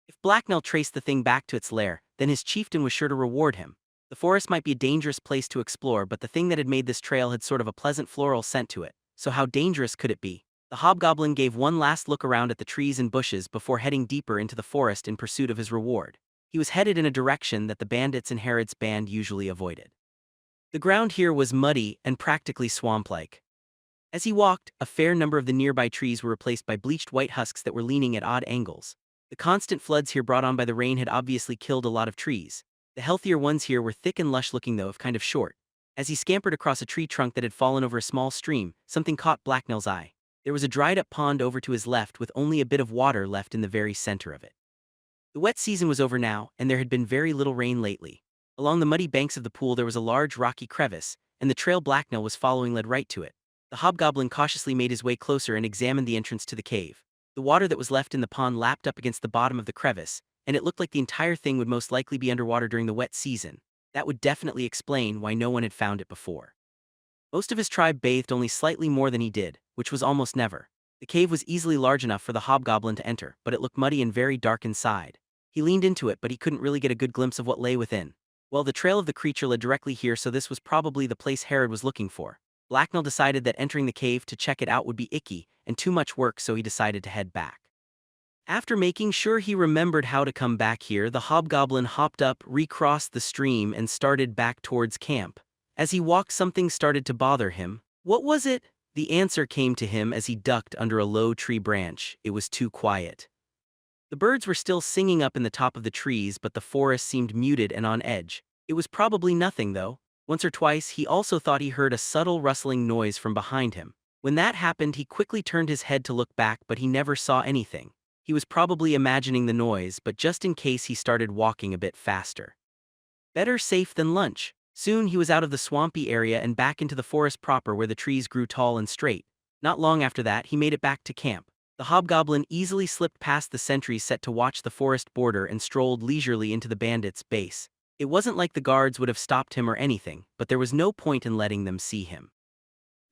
If Blacknell traced the thing back to its lair, then his chieftain was sure to reward him. The forest might be a dangerous place to explore, but the thing that had made this trail had sort of a pleasant floral scent to it, so how dangerous could it be? The hobgoblin gave one last look around at the trees and bushes before heading deeper into the forest in pursuit of his reward. He was headed in a direction that the bandits in Herod's band usually avoided. The ground here was muddy and practically swamp-like. As he walked, a fair number of the nearby trees were replaced by bleached white husks that were leaning at odd angles. The constant floods here brought on by the rain had obviously killed a lot of trees. The healthier ones here were thick and lush-looking though, if kind of short. As he scampered across a tree trunk that had fallen over a small stream, something caught Blacknell's eye. There was a dried-up pond over to his left with only a bit of water left in the very center of it. The wet season was over now, and there had been very little rain lately. Along the muddy banks of the pool there was a large rocky crevice, and the trail Blacknell was following led right to it. The hobgoblin cautiously made his way closer and examined the entrance to the cave. The water that was left in the pond lapped up against the bottom of the crevice, and it looked like the entire thing would most likely be underwater during the wet season. That would definitely explain why no one had found it before. Most of his tribe bathed only slightly more than he did, which was almost never. The cave was easily large enough for the hobgoblin to enter, but it looked muddy and very dark inside. He leaned into it, but he couldn't really get a good glimpse of what lay within. Well, the trail of the creature led directly here, so this was probably the place Herod was looking for. Blacknell decided that entering the cave to check it out would be icky and too much work, so he decided to head back. After making sure he remembered how to come back here, the hobgoblin hopped up, recrossed the stream, and started back towards camp. As he walked, something started to bother him. What was it? The answer came to him as he ducked under a low tree branch. It was too quiet. The birds were still singing up in the top of the trees, but the forest seemed muted and on edge. It was probably nothing though. Once or twice he also thought he heard a subtle rustling noise from behind him. When that happened, he quickly turned his head to look back, but he never saw anything. He was probably imagining the noise, but just in case he started walking a bit faster. Better safe than lunch. Soon he was out of the swampy area and back into the forest proper where the trees grew tall and straight. Not long after that, he made it back to camp. The hobgoblin easily slipped past the sentries set to watch the forest border and strolled leisurely into the bandits' base. It wasn't like the guards would have stopped him or anything, but there was no point in letting them see him.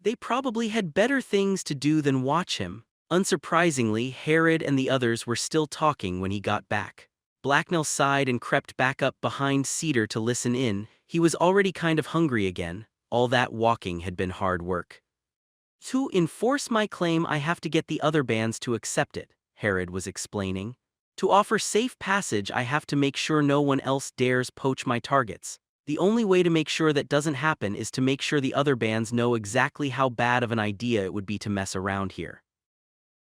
They probably had better things to do than watch him. Unsurprisingly, Herod and the others were still talking when he got back. Blacknell sighed and crept back up behind Cedar to listen in. He was already kind of hungry again. All that walking had been hard work. To enforce my claim, I have to get the other bands to accept it, Herod was explaining. To offer safe passage, I have to make sure no one else dares poach my targets. The only way to make sure that doesn't happen is to make sure the other bands know exactly how bad of an idea it would be to mess around here.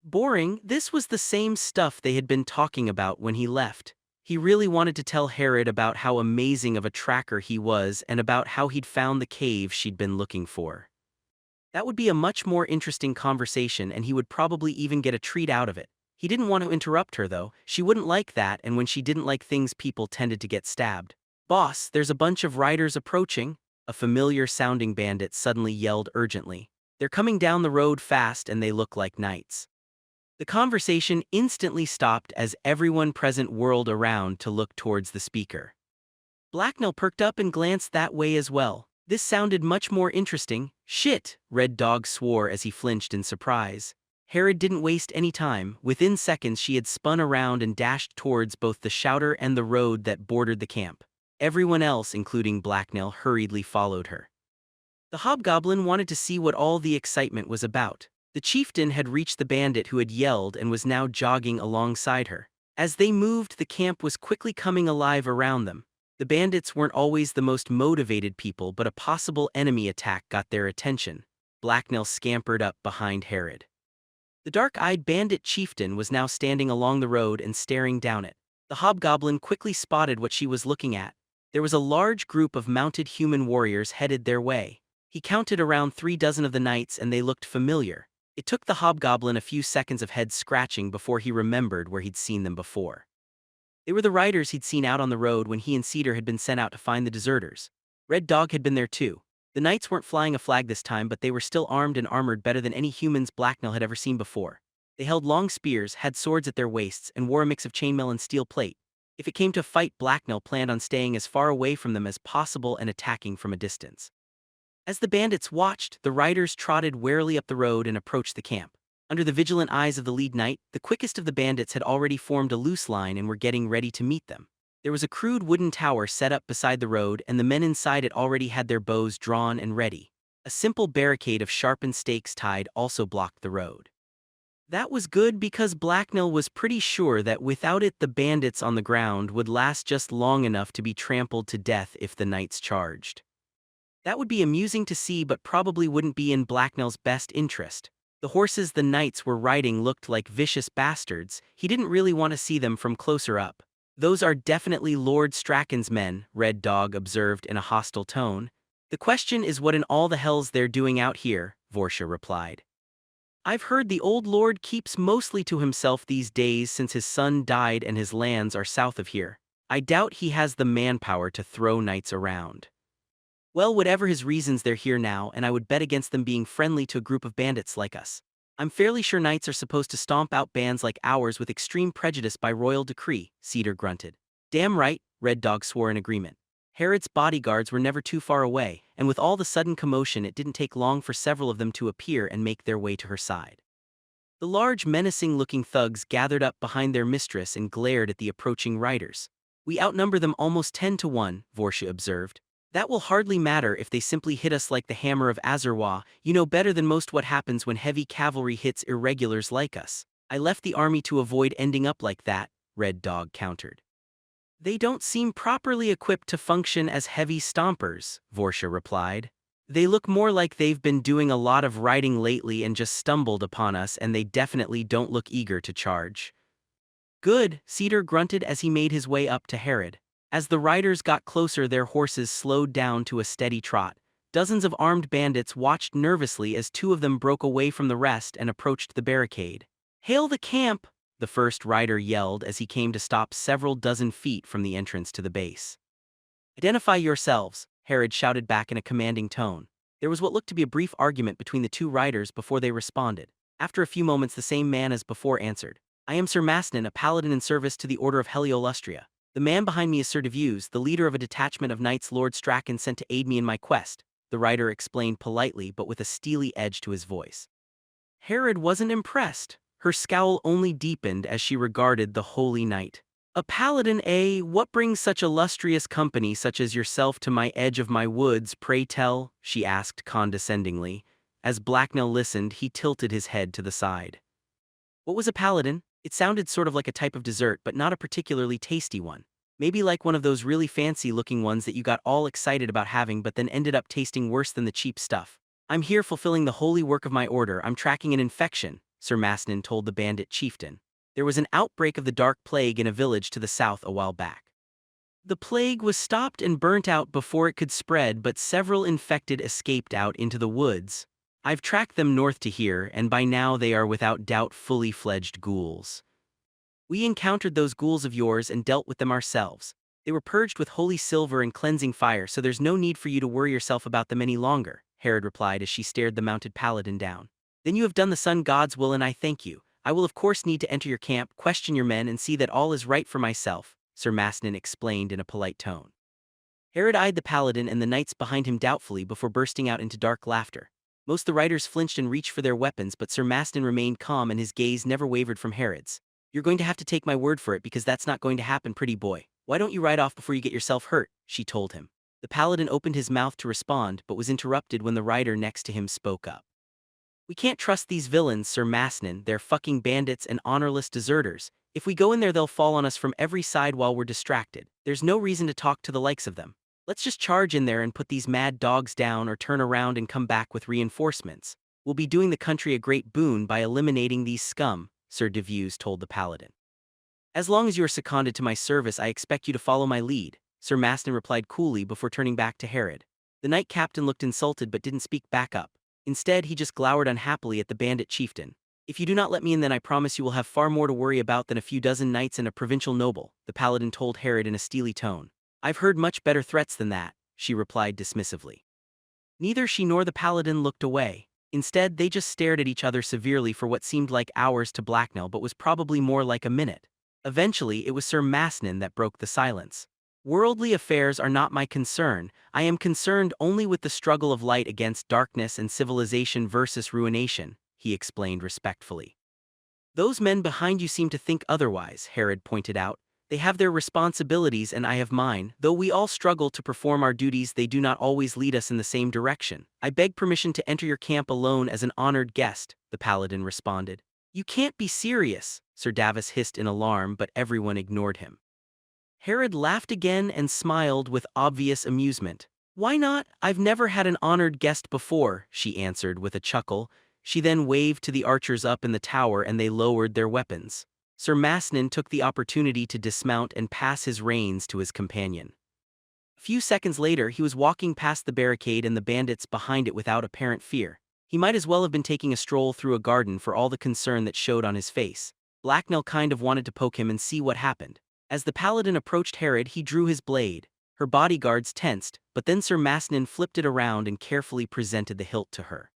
Boring, this was the same stuff they had been talking about when he left. He really wanted to tell Herod about how amazing of a tracker he was and about how he'd found the cave she'd been looking for. That would be a much more interesting conversation, and he would probably even get a treat out of it. He didn't want to interrupt her, though. She wouldn't like that, and when she didn't like things, people tended to get stabbed. "Boss, there's a bunch of riders approaching," a familiar-sounding bandit suddenly yelled urgently. "They're coming down the road fast, and they look like knights." The conversation instantly stopped as everyone present whirled around to look towards the speaker. Blacknell perked up and glanced that way as well. This sounded much more interesting. "Shit," Red Dog swore as he flinched in surprise. Herod didn't waste any time. Within seconds she had spun around and dashed towards both the shouter and the road that bordered the camp. Everyone else, including Blacknell, hurriedly followed her. The hobgoblin wanted to see what all the excitement was about. The chieftain had reached the bandit who had yelled and was now jogging alongside her. As they moved, the camp was quickly coming alive around them. The bandits weren't always the most motivated people, but a possible enemy attack got their attention. Blacknell scampered up behind Herod. The dark-eyed bandit chieftain was now standing along the road and staring down it. The hobgoblin quickly spotted what she was looking at. There was a large group of mounted human warriors headed their way. He counted around 36 of the knights, and they looked familiar. It took the hobgoblin a few seconds of head-scratching before he remembered where he'd seen them before. They were the riders he'd seen out on the road when he and Cedar had been sent out to find the deserters. Red Dog had been there too. The knights weren't flying a flag this time, but they were still armed and armored better than any humans Blacknell had ever seen before. They held long spears, had swords at their waists, and wore a mix of chainmail and steel plate. If it came to a fight, Blacknell planned on staying as far away from them as possible and attacking from a distance. As the bandits watched, the riders trotted warily up the road and approached the camp. Under the vigilant eyes of the lead knight, the quickest of the bandits had already formed a loose line and were getting ready to meet them. There was a crude wooden tower set up beside the road, and the men inside it already had their bows drawn and ready. A simple barricade of sharpened stakes tied also blocked the road. That was good because Blacknell was pretty sure that without it the bandits on the ground would last just long enough to be trampled to death if the knights charged. That would be amusing to see, but probably wouldn't be in Blacknell's best interest. The horses the knights were riding looked like vicious bastards. He didn't really want to see them from closer up. "Those are definitely Lord Strachan's men," Red Dog observed in a hostile tone. "The question is what in all the hells they're doing out here," Vorsha replied. "I've heard the old lord keeps mostly to himself these days since his son died and his lands are south of here. I doubt he has the manpower to throw knights around. Well, whatever his reasons, they're here now, and I would bet against them being friendly to a group of bandits like us. I'm fairly sure knights are supposed to stomp out bands like ours with extreme prejudice by royal decree," Cedar grunted. "Damn right," Red Dog swore in agreement. Herod's bodyguards were never too far away, and with all the sudden commotion it didn't take long for several of them to appear and make their way to her side. The large, menacing-looking thugs gathered up behind their mistress and glared at the approaching riders. "We outnumber them almost 10 to 1, Vorsha observed. "That will hardly matter if they simply hit us like the hammer of Azurwa. You know better than most what happens when heavy cavalry hits irregulars like us. I left the army to avoid ending up like that," Red Dog countered. "They don't seem properly equipped to function as heavy stompers," Vorsha replied. "They look more like they've been doing a lot of riding lately and just stumbled upon us, and they definitely don't look eager to charge." "Good," Cedar grunted as he made his way up to Herod. As the riders got closer, their horses slowed down to a steady trot. Dozens of armed bandits watched nervously as two of them broke away from the rest and approached the barricade. "Hail the camp!" the first rider yelled as he came to stop several dozen feet from the entrance to the base. "Identify yourselves," Herod shouted back in a commanding tone. There was what looked to be a brief argument between the two riders before they responded. After a few moments, the same man as before answered. "I am Sir Masnin, a paladin in service to the Order of Heliolustria. The man behind me is Sir Defiance, the leader of a detachment of knights Lord Strachan sent to aid me in my quest," the rider explained politely but with a steely edge to his voice. Herod wasn't impressed. Her scowl only deepened as she regarded the holy knight. "A paladin, eh? What brings such illustrious company such as yourself to my edge of my woods, pray tell?" she asked condescendingly. As Blacknell listened, he tilted his head to the side. What was a paladin? It sounded sort of like a type of dessert, but not a particularly tasty one. Maybe like one of those really fancy-looking ones that you got all excited about having but then ended up tasting worse than the cheap stuff. "I'm here fulfilling the holy work of my order. I'm tracking an infection," Sir Masnin told the bandit chieftain. "There was an outbreak of the Dark Plague in a village to the south a while back. The plague was stopped and burnt out before it could spread, but several infected escaped out into the woods. I've tracked them north to here, and by now they are without doubt fully fledged ghouls. We encountered those ghouls of yours and dealt with them ourselves. They were purged with holy silver and cleansing fire, so there's no need for you to worry yourself about them any longer," Herod replied as she stared the mounted paladin down. "Then you have done the sun god's will and I thank you. I will of course need to enter your camp, question your men and see that all is right for myself," Sir Masnin explained in a polite tone. Herod eyed the paladin and the knights behind him doubtfully before bursting out into dark laughter. Most of the riders flinched and reached for their weapons, but Sir Masnin remained calm and his gaze never wavered from Herod's. "You're going to have to take my word for it because that's not going to happen, pretty boy. Why don't you ride off before you get yourself hurt?" she told him. The paladin opened his mouth to respond but was interrupted when the rider next to him spoke up. "We can't trust these villains, Sir Masnin. They're fucking bandits and honorless deserters. If we go in there they'll fall on us from every side while we're distracted. There's no reason to talk to the likes of them. Let's just charge in there and put these mad dogs down or turn around and come back with reinforcements. We'll be doing the country a great boon by eliminating these scum," Sir Defiance told the paladin. "As long as you are seconded to my service, I expect you to follow my lead," Sir Masnin replied coolly before turning back to Herod. The knight captain looked insulted but didn't speak back up. Instead, he just glowered unhappily at the bandit chieftain. "If you do not let me in, then I promise you will have far more to worry about than a few dozen knights and a provincial noble," the paladin told Herod in a steely tone. "I've heard much better threats than that," she replied dismissively. Neither she nor the paladin looked away. Instead, they just stared at each other severely for what seemed like hours to Blacknell but was probably more like a minute. Eventually, it was Sir Masnin that broke the silence. "Worldly affairs are not my concern. I am concerned only with the struggle of light against darkness and civilization versus ruination," he explained respectfully. "Those men behind you seem to think otherwise," Herod pointed out. "They have their responsibilities and I have mine. Though we all struggle to perform our duties, they do not always lead us in the same direction. I beg permission to enter your camp alone as an honored guest," the paladin responded. "You can't be serious," Sir Davos hissed in alarm, but everyone ignored him. Herod laughed again and smiled with obvious amusement. "Why not? I've never had an honored guest before," she answered with a chuckle. She then waved to the archers up in the tower and they lowered their weapons. Sir Masnin took the opportunity to dismount and pass his reins to his companion. A few seconds later, he was walking past the barricade and the bandits behind it without apparent fear. He might as well have been taking a stroll through a garden for all the concern that showed on his face. Blacknell kind of wanted to poke him and see what happened. As the paladin approached Herod, he drew his blade. Her bodyguards tensed, but then Sir Masnin flipped it around and carefully presented the hilt to her.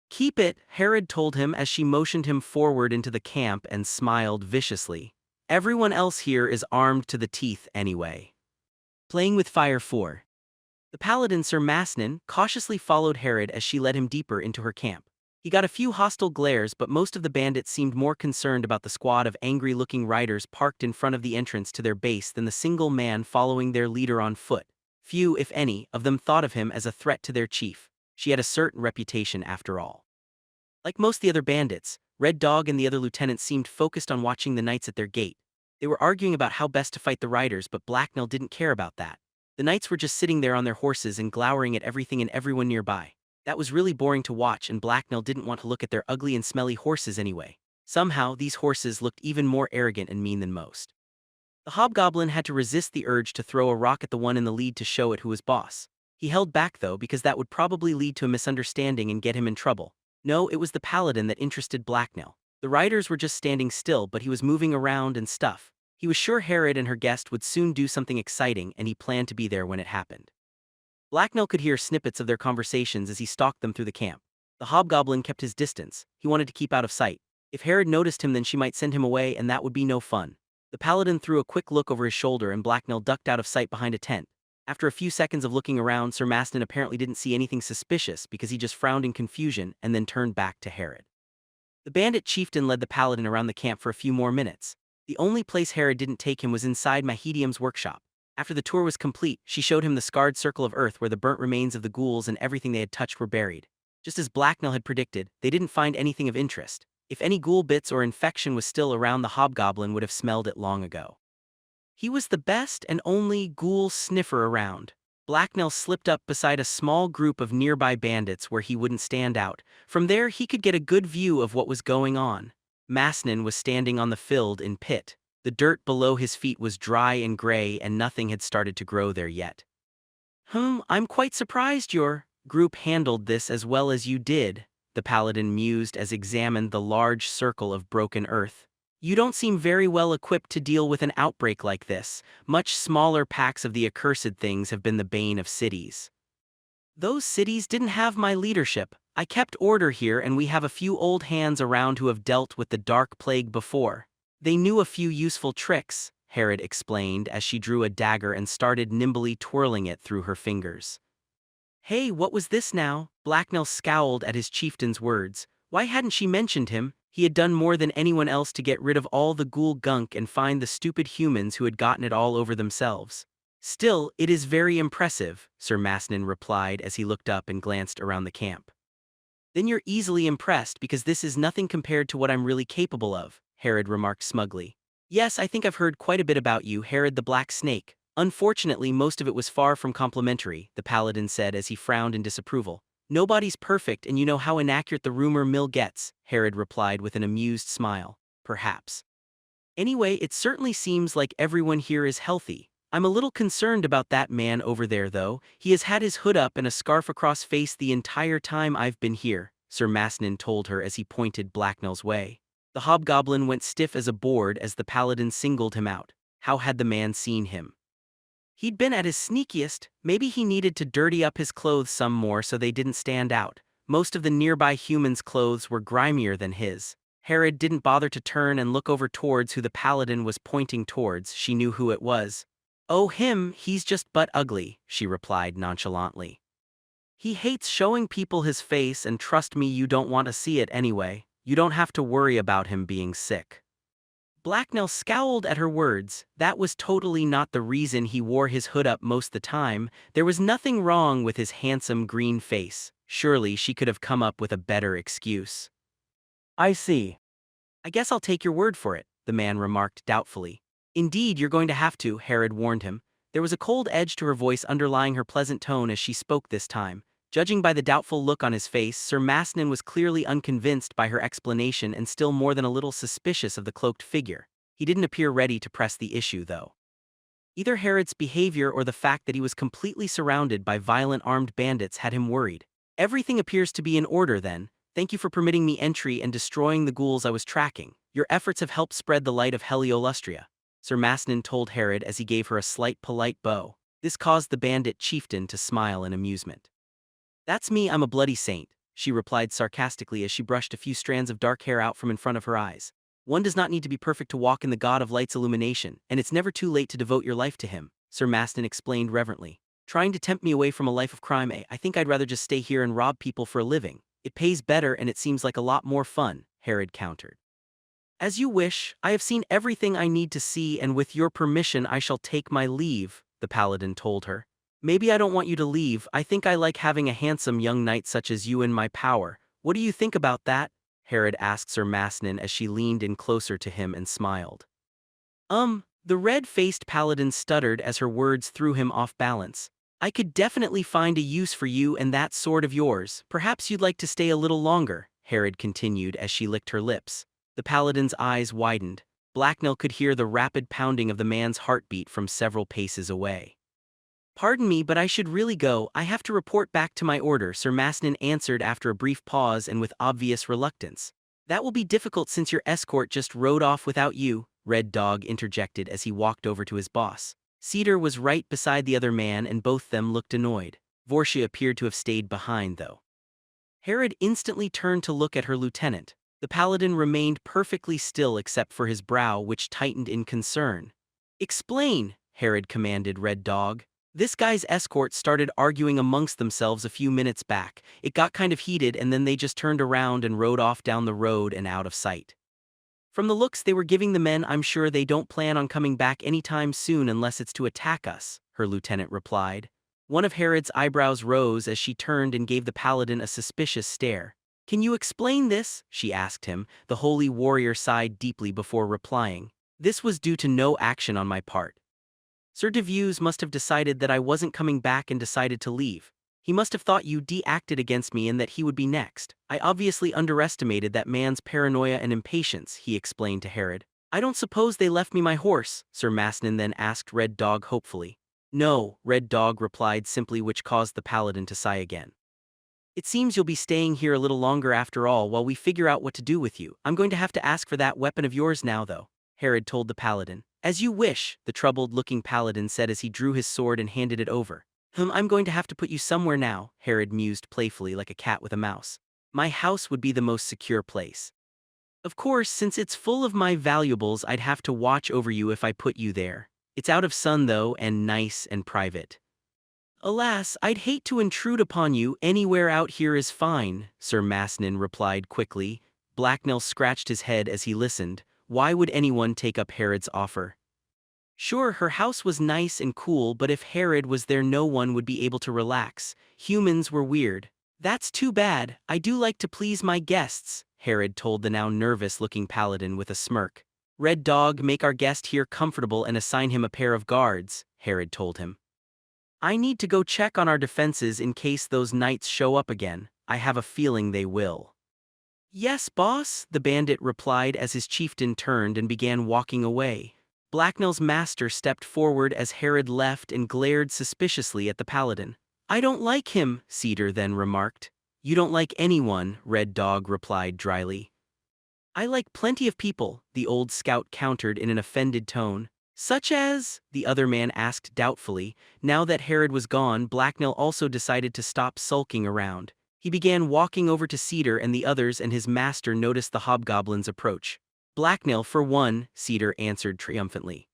"Keep it," Herod told him as she motioned him forward into the camp and smiled viciously. "Everyone else here is armed to the teeth anyway." Playing with fire 4. The paladin Sir Masnin cautiously followed Herod as she led him deeper into her camp. He got a few hostile glares, but most of the bandits seemed more concerned about the squad of angry-looking riders parked in front of the entrance to their base than the single man following their leader on foot. Few, if any, of them thought of him as a threat to their chief. She had a certain reputation after all. Like most of the other bandits, Red Dog and the other lieutenants seemed focused on watching the knights at their gate. They were arguing about how best to fight the riders, but Blacknell didn't care about that. The knights were just sitting there on their horses and glowering at everything and everyone nearby. That was really boring to watch, and Blacknell didn't want to look at their ugly and smelly horses anyway. Somehow, these horses looked even more arrogant and mean than most. The hobgoblin had to resist the urge to throw a rock at the one in the lead to show it who was boss. He held back though, because that would probably lead to a misunderstanding and get him in trouble. No, it was the paladin that interested Blacknell. The riders were just standing still, but he was moving around and stuff. He was sure Herod and her guest would soon do something exciting, and he planned to be there when it happened. Blacknell could hear snippets of their conversations as he stalked them through the camp. The hobgoblin kept his distance. He wanted to keep out of sight. If Herod noticed him, then she might send him away, and that would be no fun. The paladin threw a quick look over his shoulder, and Blacknell ducked out of sight behind a tent. After a few seconds of looking around, Sir Maston apparently didn't see anything suspicious because he just frowned in confusion and then turned back to Herod. The bandit chieftain led the paladin around the camp for a few more minutes. The only place Herod didn't take him was inside Mahedium's workshop. After the tour was complete, she showed him the scarred circle of earth where the burnt remains of the ghouls and everything they had touched were buried. Just as Blacknell had predicted, they didn't find anything of interest. If any ghoul bits or infection was still around, the hobgoblin would have smelled it long ago. He was the best and only ghoul sniffer around. Blacknell slipped up beside a small group of nearby bandits where he wouldn't stand out. From there, he could get a good view of what was going on. Masnin was standing on the filled in pit. The dirt below his feet was dry and gray, and nothing had started to grow there yet. I'm quite surprised your group handled this as well as you did, the paladin mused as examined the large circle of broken earth. You don't seem very well equipped to deal with an outbreak like this. Much smaller packs of the accursed things have been the bane of cities. Those cities didn't have my leadership. I kept order here, and we have a few old hands around who have dealt with the dark plague before. They knew a few useful tricks, Herod explained as she drew a dagger and started nimbly twirling it through her fingers. Hey, what was this now? Blacknell scowled at his chieftain's words. Why hadn't she mentioned him? He had done more than anyone else to get rid of all the ghoul gunk and find the stupid humans who had gotten it all over themselves. Still, it is very impressive, Sir Masnin replied as he looked up and glanced around the camp. Then you're easily impressed because this is nothing compared to what I'm really capable of, Herod remarked smugly. Yes, I think I've heard quite a bit about you, Herod the Black Snake. Unfortunately, most of it was far from complimentary, the paladin said as he frowned in disapproval. Nobody's perfect, and you know how inaccurate the rumor mill gets, Herod replied with an amused smile. Perhaps. Anyway, it certainly seems like everyone here is healthy. I'm a little concerned about that man over there, though. He has had his hood up and a scarf across face the entire time I've been here, Sir Masnin told her as he pointed Blacknell's way. The hobgoblin went stiff as a board as the paladin singled him out. How had the man seen him? He'd been at his sneakiest. Maybe he needed to dirty up his clothes some more so they didn't stand out. Most of the nearby humans' clothes were grimier than his. Herod didn't bother to turn and look over towards who the paladin was pointing towards. She knew who it was. Oh, him, he's just butt ugly, she replied nonchalantly. He hates showing people his face, and trust me, you don't want to see it anyway. You don't have to worry about him being sick. Blacknell scowled at her words. That was totally not the reason he wore his hood up most the time. There was nothing wrong with his handsome green face. Surely she could have come up with a better excuse. I see. I guess I'll take your word for it, the man remarked doubtfully. Indeed, you're going to have to, Herod warned him. There was a cold edge to her voice underlying her pleasant tone as she spoke this time. Judging by the doubtful look on his face, Sir Masnin was clearly unconvinced by her explanation and still more than a little suspicious of the cloaked figure. He didn't appear ready to press the issue, though. Either Herod's behavior or the fact that he was completely surrounded by violent armed bandits had him worried. Everything appears to be in order then. Thank you for permitting me entry and destroying the ghouls I was tracking. Your efforts have helped spread the light of Heliolustria, Sir Masnin told Herod as he gave her a slight polite bow. This caused the bandit chieftain to smile in amusement. That's me, I'm a bloody saint, she replied sarcastically as she brushed a few strands of dark hair out from in front of her eyes. One does not need to be perfect to walk in the God of Light's illumination, and it's never too late to devote your life to him, Sir Mastin explained reverently. Trying to tempt me away from a life of crime, I think I'd rather just stay here and rob people for a living. It pays better and it seems like a lot more fun, Herod countered. As you wish, I have seen everything I need to see, and with your permission I shall take my leave, the paladin told her. Maybe I don't want you to leave. I think I like having a handsome young knight such as you in my power. What do you think about that? Herod asked Sir Masnin as she leaned in closer to him and smiled. The red-faced paladin stuttered as her words threw him off balance. I could definitely find a use for you and that sword of yours. Perhaps you'd like to stay a little longer, Herod continued as she licked her lips. The paladin's eyes widened. Blacknell could hear the rapid pounding of the man's heartbeat from several paces away. Pardon me, but I should really go. I have to report back to my order, Sir Masnin answered after a brief pause and with obvious reluctance. That will be difficult since your escort just rode off without you, Red Dog interjected as he walked over to his boss. Cedar was right beside the other man and both them looked annoyed. Vortia appeared to have stayed behind though. Herod instantly turned to look at her lieutenant. The paladin remained perfectly still except for his brow which tightened in concern. Explain, Herod commanded Red Dog. This guy's escort started arguing amongst themselves a few minutes back. It got kind of heated and then they just turned around and rode off down the road and out of sight. From the looks they were giving the men, I'm sure they don't plan on coming back anytime soon unless it's to attack us, her lieutenant replied. One of Herod's eyebrows rose as she turned and gave the paladin a suspicious stare. Can you explain this? She asked him. The holy warrior sighed deeply before replying. This was due to no action on my part. Sir Deviews must have decided that I wasn't coming back and decided to leave. He must have thought you de-acted against me and that he would be next. I obviously underestimated that man's paranoia and impatience, he explained to Herod. I don't suppose they left me my horse, Sir Masnin then asked Red Dog hopefully. No, Red Dog replied simply, which caused the paladin to sigh again. It seems you'll be staying here a little longer after all while we figure out what to do with you. I'm going to have to ask for that weapon of yours now though, Herod told the paladin. As you wish, the troubled-looking paladin said as he drew his sword and handed it over. I'm going to have to put you somewhere now, Herod mused playfully like a cat with a mouse. My house would be the most secure place. Of course, since it's full of my valuables, I'd have to watch over you if I put you there. It's out of sun though, and nice and private. Alas, I'd hate to intrude upon you. Anywhere out here is fine, Sir Masnin replied quickly. Blacknell scratched his head as he listened. Why would anyone take up Herod's offer? Sure, her house was nice and cool, but if Herod was there no one would be able to relax. Humans were weird. That's too bad. I do like to please my guests, Herod told the now nervous-looking paladin with a smirk. Red Dog, make our guest here comfortable and assign him a pair of guards, Herod told him. I need to go check on our defenses in case those knights show up again. I have a feeling they will. Yes, boss, the bandit replied as his chieftain turned and began walking away. Blacknell's master stepped forward as Herod left and glared suspiciously at the paladin. I don't like him, Cedar then remarked. You don't like anyone, Red Dog replied dryly. I like plenty of people, the old scout countered in an offended tone. Such as? The other man asked doubtfully. Now that Herod was gone, Blacknell also decided to stop sulking around. He began walking over to Cedar and the others, and his master noticed the hobgoblin's approach. Blacknell for one, Cedar answered triumphantly.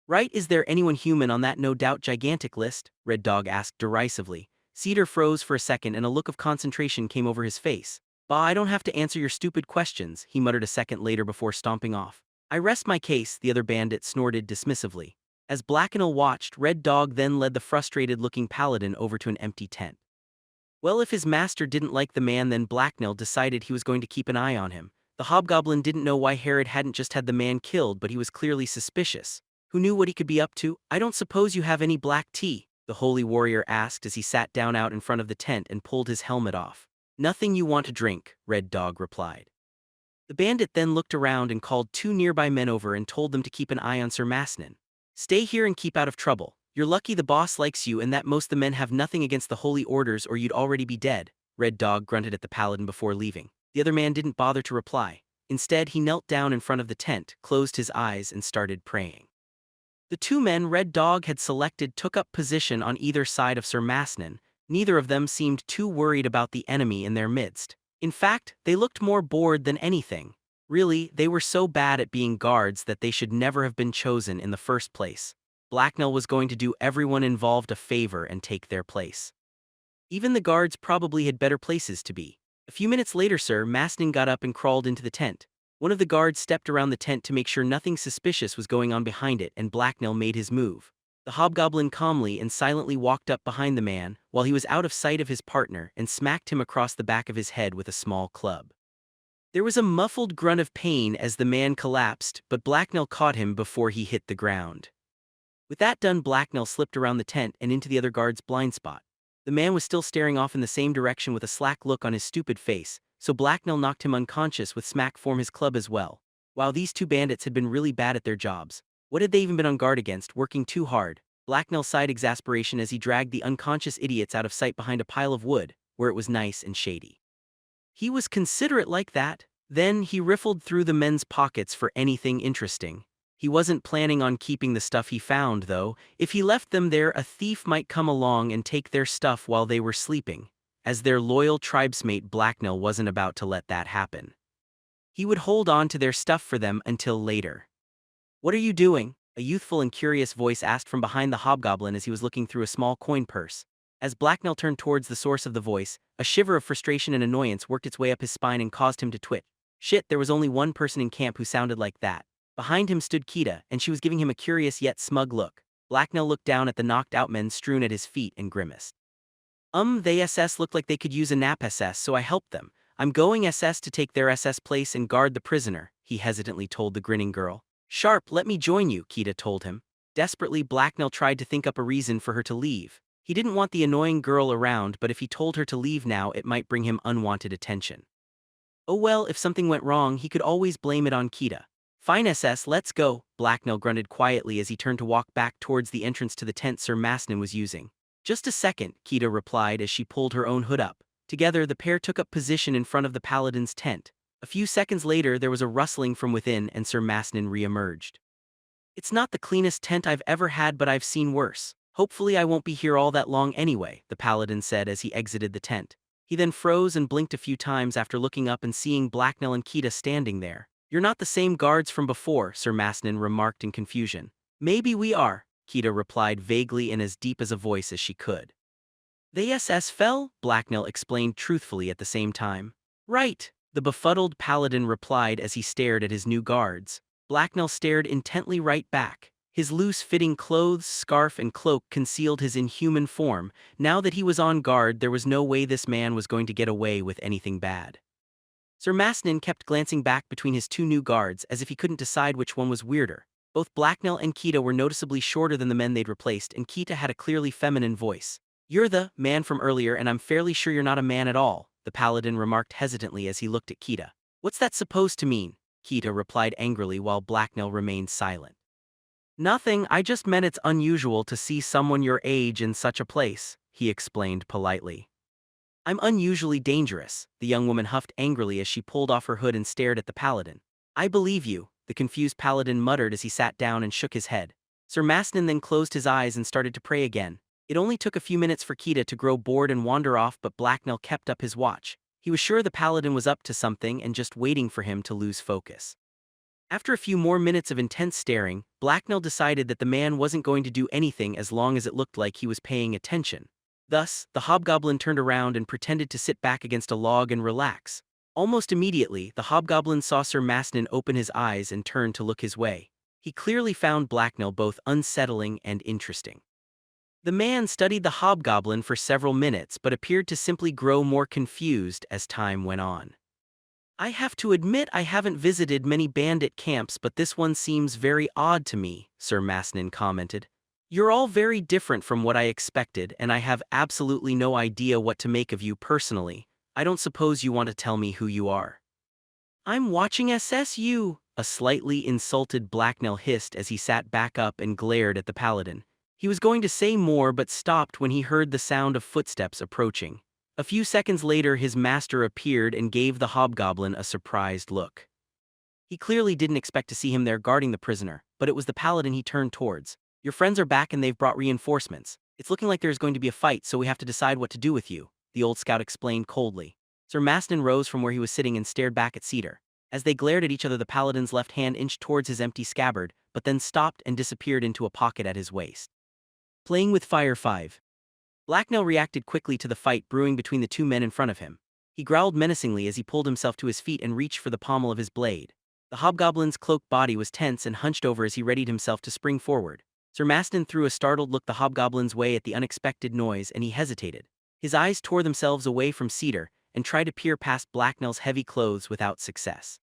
Right, is there anyone human on that no doubt gigantic list? Red Dog asked derisively. Cedar froze for a second and a look of concentration came over his face. Bah, I don't have to answer your stupid questions, he muttered a second later before stomping off. I rest my case, the other bandit snorted dismissively. As Blacknell watched, Red Dog then led the frustrated-looking paladin over to an empty tent. Well, if his master didn't like the man, then Blacknell decided he was going to keep an eye on him. The hobgoblin didn't know why Herod hadn't just had the man killed, but he was clearly suspicious. Who knew what he could be up to? I don't suppose you have any black tea, the holy warrior asked as he sat down out in front of the tent and pulled his helmet off. Nothing you want to drink, Red Dog replied. The bandit then looked around and called two nearby men over and told them to keep an eye on Sir Masnin. Stay here and keep out of trouble. You're lucky the boss likes you and that most of the men have nothing against the holy orders or you'd already be dead, Red Dog grunted at the paladin before leaving. The other man didn't bother to reply. Instead, he knelt down in front of the tent, closed his eyes and started praying. The two men Red Dog had selected took up position on either side of Sir Masnin. Neither of them seemed too worried about the enemy in their midst. In fact, they looked more bored than anything. Really, they were so bad at being guards that they should never have been chosen in the first place. Blacknell was going to do everyone involved a favor and take their place. Even the guards probably had better places to be. A few minutes later, Sir Masnin got up and crawled into the tent. One of the guards stepped around the tent to make sure nothing suspicious was going on behind it, and Blacknell made his move. The hobgoblin calmly and silently walked up behind the man while he was out of sight of his partner and smacked him across the back of his head with a small club. There was a muffled grunt of pain as the man collapsed, but Blacknell caught him before he hit the ground. With that done, Blacknell slipped around the tent and into the other guard's blind spot. The man was still staring off in the same direction with a slack look on his stupid face, so Blacknell knocked him unconscious with smack from his club as well. Wow, these two bandits had been really bad at their jobs. What had they even been on guard against, working too hard? Blacknell sighed exasperation as he dragged the unconscious idiots out of sight behind a pile of wood, where it was nice and shady. He was considerate like that. Then he riffled through the men's pockets for anything interesting. He wasn't planning on keeping the stuff he found, though. If he left them there, a thief might come along and take their stuff while they were sleeping. As their loyal tribesmate, Blacknell wasn't about to let that happen. He would hold on to their stuff for them until later. "What are you doing?" a youthful and curious voice asked from behind the hobgoblin as he was looking through a small coin purse. As Blacknell turned towards the source of the voice, a shiver of frustration and annoyance worked its way up his spine and caused him to twitch. Shit, there was only one person in camp who sounded like that. Behind him stood Kita, and she was giving him a curious yet smug look. Blacknell looked down at the knocked-out men strewn at his feet and grimaced. They SS look like they could use a nap SS, so I helped them. I'm going SS to take their SS place and guard the prisoner," he hesitantly told the grinning girl. "Sharp, let me join you," Kita told him. Desperately, Blacknell tried to think up a reason for her to leave. He didn't want the annoying girl around, but if he told her to leave now, it might bring him unwanted attention. Oh well, if something went wrong, he could always blame it on Kita. "Fine SS, let's go," Blacknell grunted quietly as he turned to walk back towards the entrance to the tent Sir Masnin was using. "Just a second," Kita replied as she pulled her own hood up. Together, the pair took up position in front of the paladin's tent. A few seconds later, there was a rustling from within and Sir Masnin re-emerged. "It's not the cleanest tent I've ever had, but I've seen worse. Hopefully I won't be here all that long anyway," the paladin said as he exited the tent. He then froze and blinked a few times after looking up and seeing Blacknell and Kita standing there. "You're not the same guards from before," Sir Masnin remarked in confusion. "Maybe we are," Kita replied vaguely in as deep as a voice as she could. "The SS fell," Blacknell explained truthfully at the same time. "Right," the befuddled paladin replied as he stared at his new guards. Blacknell stared intently right back. His loose-fitting clothes, scarf, and cloak concealed his inhuman form. Now that he was on guard, there was no way this man was going to get away with anything bad. Sir Masnin kept glancing back between his two new guards as if he couldn't decide which one was weirder. Both Blacknell and Kita were noticeably shorter than the men they'd replaced, and Kita had a clearly feminine voice. "You're the man from earlier, and I'm fairly sure you're not a man at all," the paladin remarked hesitantly as he looked at Kita. "What's that supposed to mean?" Kita replied angrily while Blacknell remained silent. "Nothing, I just meant it's unusual to see someone your age in such a place," he explained politely. "I'm unusually dangerous," the young woman huffed angrily as she pulled off her hood and stared at the paladin. "I believe you," the confused paladin muttered as he sat down and shook his head. Sir Masnin then closed his eyes and started to pray again. It only took a few minutes for Kita to grow bored and wander off, but Blacknell kept up his watch. He was sure the paladin was up to something and just waiting for him to lose focus. After a few more minutes of intense staring, Blacknell decided that the man wasn't going to do anything as long as it looked like he was paying attention. Thus, the hobgoblin turned around and pretended to sit back against a log and relax. Almost immediately, the hobgoblin saw Sir Masnin open his eyes and turn to look his way. He clearly found Blacknell both unsettling and interesting. The man studied the hobgoblin for several minutes but appeared to simply grow more confused as time went on. "I have to admit I haven't visited many bandit camps, but this one seems very odd to me," Sir Masnin commented. "You're all very different from what I expected, and I have absolutely no idea what to make of you personally. I don't suppose you want to tell me who you are." "I'm watching SSU," a slightly insulted Blacknell hissed as he sat back up and glared at the paladin. He was going to say more but stopped when he heard the sound of footsteps approaching. A few seconds later, his master appeared and gave the hobgoblin a surprised look. He clearly didn't expect to see him there guarding the prisoner, but it was the paladin he turned towards. "Your friends are back and they've brought reinforcements. It's looking like there's going to be a fight, so we have to decide what to do with you," the old scout explained coldly. Sir Masnin rose from where he was sitting and stared back at Cedar. As they glared at each other, the paladin's left hand inched towards his empty scabbard, but then stopped and disappeared into a pocket at his waist. "Playing with fire 5. Blacknell reacted quickly to the fight brewing between the two men in front of him. He growled menacingly as he pulled himself to his feet and reached for the pommel of his blade. The hobgoblin's cloaked body was tense and hunched over as he readied himself to spring forward. Sir Masnin threw a startled look the hobgoblin's way at the unexpected noise, and he hesitated. His eyes tore themselves away from Cedar and tried to peer past Blacknell's heavy clothes without success.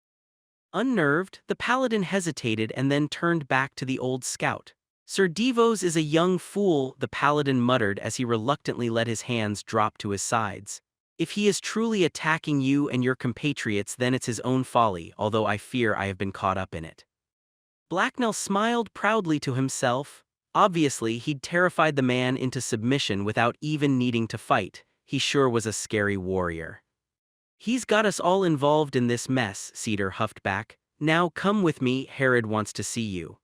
Unnerved, the paladin hesitated and then turned back to the old scout. "Sir Devos is a young fool," the paladin muttered as he reluctantly let his hands drop to his sides. "If he is truly attacking you and your compatriots, then it's his own folly, although I fear I have been caught up in it." Blacknell smiled proudly to himself. Obviously, he'd terrified the man into submission without even needing to fight. He sure was a scary warrior. He's got us all involved in this mess, Cedar huffed back. Now come with me, Herod wants to see you.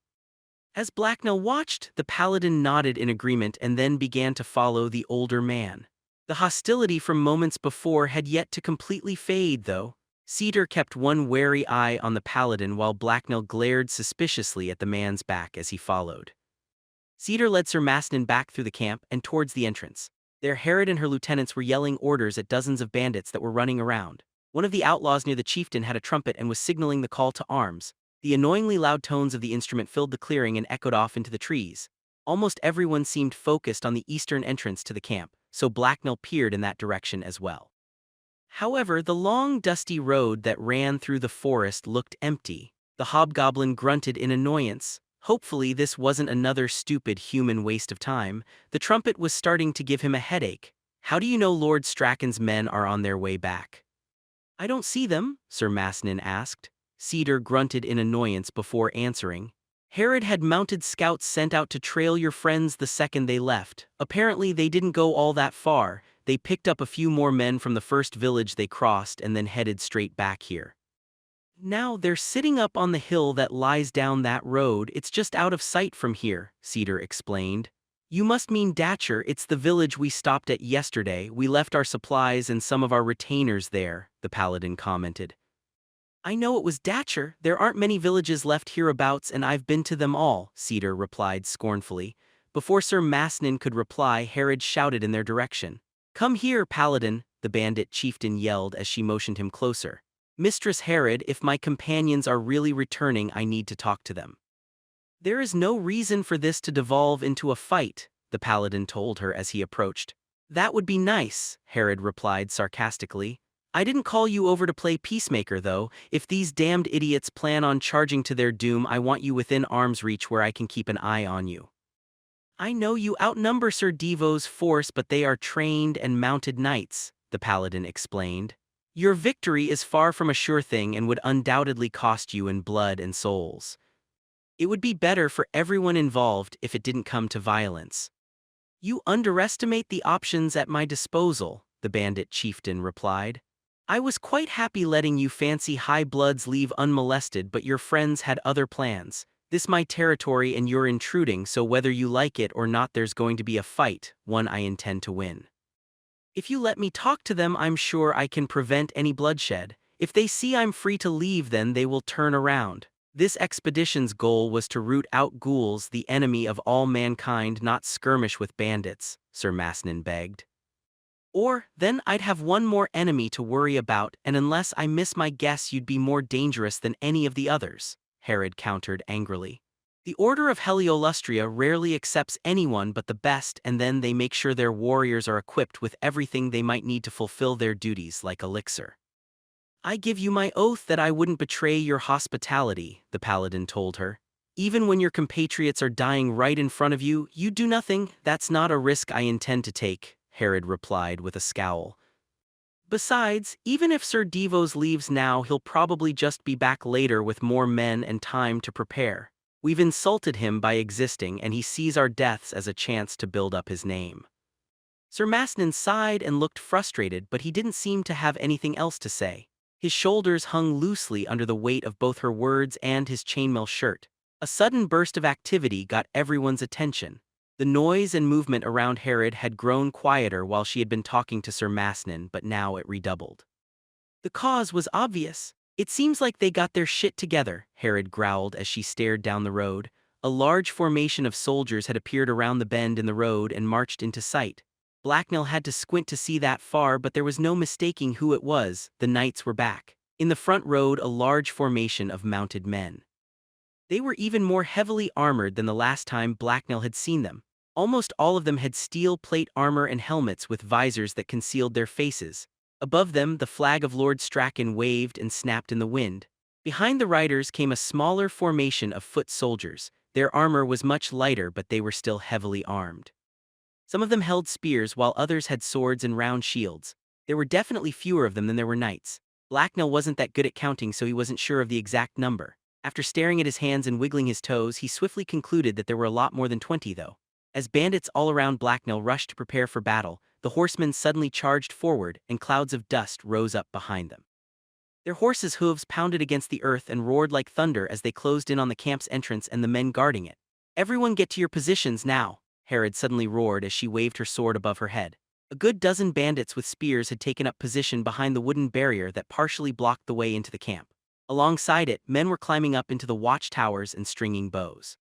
As Blacknell watched, the paladin nodded in agreement and then began to follow the older man. The hostility from moments before had yet to completely fade, though. Cedar kept one wary eye on the paladin while Blacknell glared suspiciously at the man's back as he followed. Cedar led Sir Masnin back through the camp and towards the entrance. There Herod and her lieutenants were yelling orders at dozens of bandits that were running around. One of the outlaws near the chieftain had a trumpet and was signaling the call to arms. The annoyingly loud tones of the instrument filled the clearing and echoed off into the trees. Almost everyone seemed focused on the eastern entrance to the camp, so Blacknell peered in that direction as well. However, the long, dusty road that ran through the forest looked empty. The hobgoblin grunted in annoyance. Hopefully this wasn't another stupid human waste of time. The trumpet was starting to give him a headache. How do you know Lord Strachan's men are on their way back? I don't see them, Sir Masnin asked. Cedar grunted in annoyance before answering. Herod had mounted scouts sent out to trail your friends the second they left. Apparently they didn't go all that far. They picked up a few more men from the first village they crossed and then headed straight back here. Now they're sitting up on the hill that lies down that road. It's just out of sight from here, Cedar explained. You must mean Datcher. It's the village we stopped at yesterday. We left our supplies and some of our retainers there, the paladin commented. I know it was Datcher. There aren't many villages left hereabouts and I've been to them all, Cedar replied scornfully. Before Sir Masnin could reply, Herod shouted in their direction. Come here, paladin, the bandit chieftain yelled as she motioned him closer. Mistress Herod, if my companions are really returning, I need to talk to them. There is no reason for this to devolve into a fight, the paladin told her as he approached. That would be nice, Herod replied sarcastically. I didn't call you over to play peacemaker, though. If these damned idiots plan on charging to their doom, I want you within arm's reach where I can keep an eye on you. I know you outnumber Sir Devo's force, but they are trained and mounted knights, the paladin explained. Your victory is far from a sure thing and would undoubtedly cost you in blood and souls. It would be better for everyone involved if it didn't come to violence. You underestimate the options at my disposal, the bandit chieftain replied. I was quite happy letting you fancy high bloods leave unmolested, but your friends had other plans. This my territory and you're intruding, so whether you like it or not there's going to be a fight, one I intend to win. If you let me talk to them, I'm sure I can prevent any bloodshed. If they see I'm free to leave, then they will turn around. This expedition's goal was to root out ghouls, the enemy of all mankind, not skirmish with bandits, Sir Masnin begged. Or, then I'd have one more enemy to worry about, and unless I miss my guess you'd be more dangerous than any of the others, Herod countered angrily. The Order of Heliolustria rarely accepts anyone but the best, and then they make sure their warriors are equipped with everything they might need to fulfill their duties, like elixir. I give you my oath that I wouldn't betray your hospitality, the paladin told her. Even when your compatriots are dying right in front of you, you do nothing. That's not a risk I intend to take, Herod replied with a scowl. Besides, even if Sir Devos leaves now, he'll probably just be back later with more men and time to prepare. We've insulted him by existing, and he sees our deaths as a chance to build up his name. Sir Masnin sighed and looked frustrated, but he didn't seem to have anything else to say. His shoulders hung loosely under the weight of both her words and his chainmail shirt. A sudden burst of activity got everyone's attention. The noise and movement around Herod had grown quieter while she had been talking to Sir Masnin, but now it redoubled. The cause was obvious. It seems like they got their shit together, Herod growled as she stared down the road. A large formation of soldiers had appeared around the bend in the road and marched into sight. Blacknell had to squint to see that far, but there was no mistaking who it was. The knights were back. In the front rode a large formation of mounted men. They were even more heavily armored than the last time Blacknell had seen them. Almost all of them had steel plate armor and helmets with visors that concealed their faces. Above them, the flag of Lord Strachan waved and snapped in the wind. Behind the riders came a smaller formation of foot soldiers. Their armor was much lighter, but they were still heavily armed. Some of them held spears, while others had swords and round shields. There were definitely fewer of them than there were knights. Blacknell wasn't that good at counting, so he wasn't sure of the exact number. After staring at his hands and wiggling his toes, he swiftly concluded that there were a lot more than 20, though. As bandits all around Blacknell rushed to prepare for battle, the horsemen suddenly charged forward and clouds of dust rose up behind them. Their horses' hooves pounded against the earth and roared like thunder as they closed in on the camp's entrance and the men guarding it. "Everyone get to your positions now," Herod suddenly roared as she waved her sword above her head. A good dozen bandits with spears had taken up position behind the wooden barrier that partially blocked the way into the camp. Alongside it, men were climbing up into the watchtowers and stringing bows.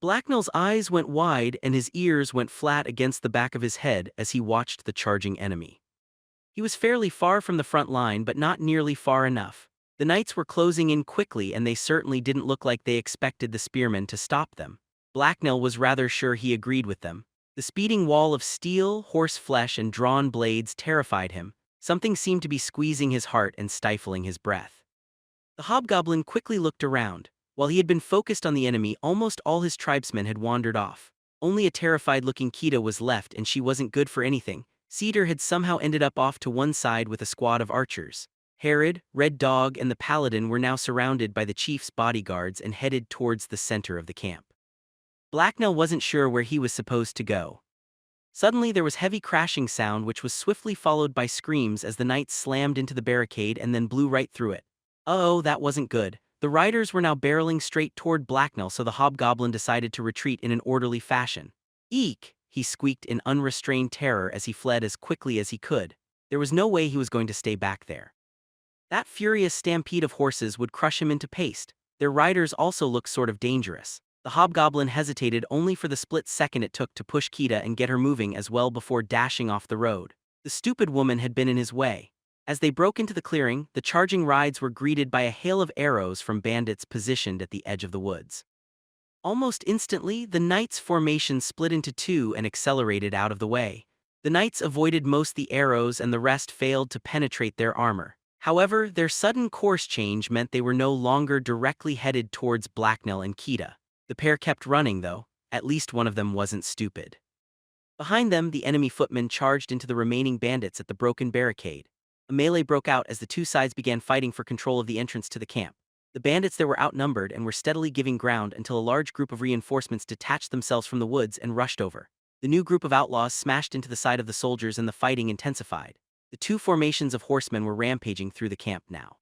Blacknell's eyes went wide and his ears went flat against the back of his head as he watched the charging enemy. He was fairly far from the front line, but not nearly far enough. The knights were closing in quickly, and they certainly didn't look like they expected the spearmen to stop them. Blacknell was rather sure he agreed with them. The speeding wall of steel, horse flesh, and drawn blades terrified him. Something seemed to be squeezing his heart and stifling his breath. The hobgoblin quickly looked around. While he had been focused on the enemy, almost all his tribesmen had wandered off. Only a terrified-looking Kita was left, and she wasn't good for anything. Cedar had somehow ended up off to one side with a squad of archers. Herod, Red Dog, and the paladin were now surrounded by the chief's bodyguards and headed towards the center of the camp. Blacknell wasn't sure where he was supposed to go. Suddenly there was heavy crashing sound which was swiftly followed by screams as the knights slammed into the barricade and then blew right through it. Uh-oh, that wasn't good. The riders were now barreling straight toward Blacknell, so the hobgoblin decided to retreat in an orderly fashion. "Eek!" he squeaked in unrestrained terror as he fled as quickly as he could. There was no way he was going to stay back there. That furious stampede of horses would crush him into paste. Their riders also looked sort of dangerous. The hobgoblin hesitated only for the split second it took to push Kita and get her moving as well before dashing off the road. The stupid woman had been in his way. As they broke into the clearing, the charging rides were greeted by a hail of arrows from bandits positioned at the edge of the woods. Almost instantly, the knights' formation split into two and accelerated out of the way. The knights avoided most the arrows and the rest failed to penetrate their armor. However, their sudden course change meant they were no longer directly headed towards Blacknell and Kita. The pair kept running, though. At least one of them wasn't stupid. Behind them, the enemy footmen charged into the remaining bandits at the broken barricade. A melee broke out as the two sides began fighting for control of the entrance to the camp. The bandits there were outnumbered and were steadily giving ground until a large group of reinforcements detached themselves from the woods and rushed over. The new group of outlaws smashed into the side of the soldiers and the fighting intensified. The two formations of horsemen were rampaging through the camp now.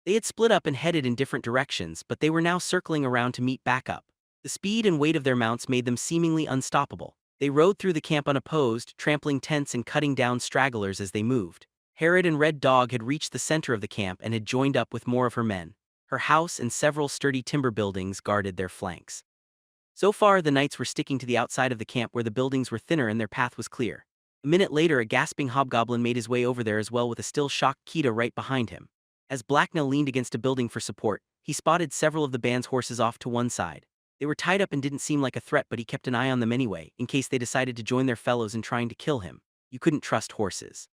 They had split up and headed in different directions, but they were now circling around to meet back up. The speed and weight of their mounts made them seemingly unstoppable. They rode through the camp unopposed, trampling tents and cutting down stragglers as they moved. Herod and Red Dog had reached the center of the camp and had joined up with more of her men. Her house and several sturdy timber buildings guarded their flanks. So far, the knights were sticking to the outside of the camp where the buildings were thinner and their path was clear. A minute later, a gasping hobgoblin made his way over there as well with a still shocked Kita right behind him. As Blacknell leaned against a building for support, he spotted several of the band's horses off to one side. They were tied up and didn't seem like a threat, but he kept an eye on them anyway, in case they decided to join their fellows in trying to kill him. You couldn't trust horses.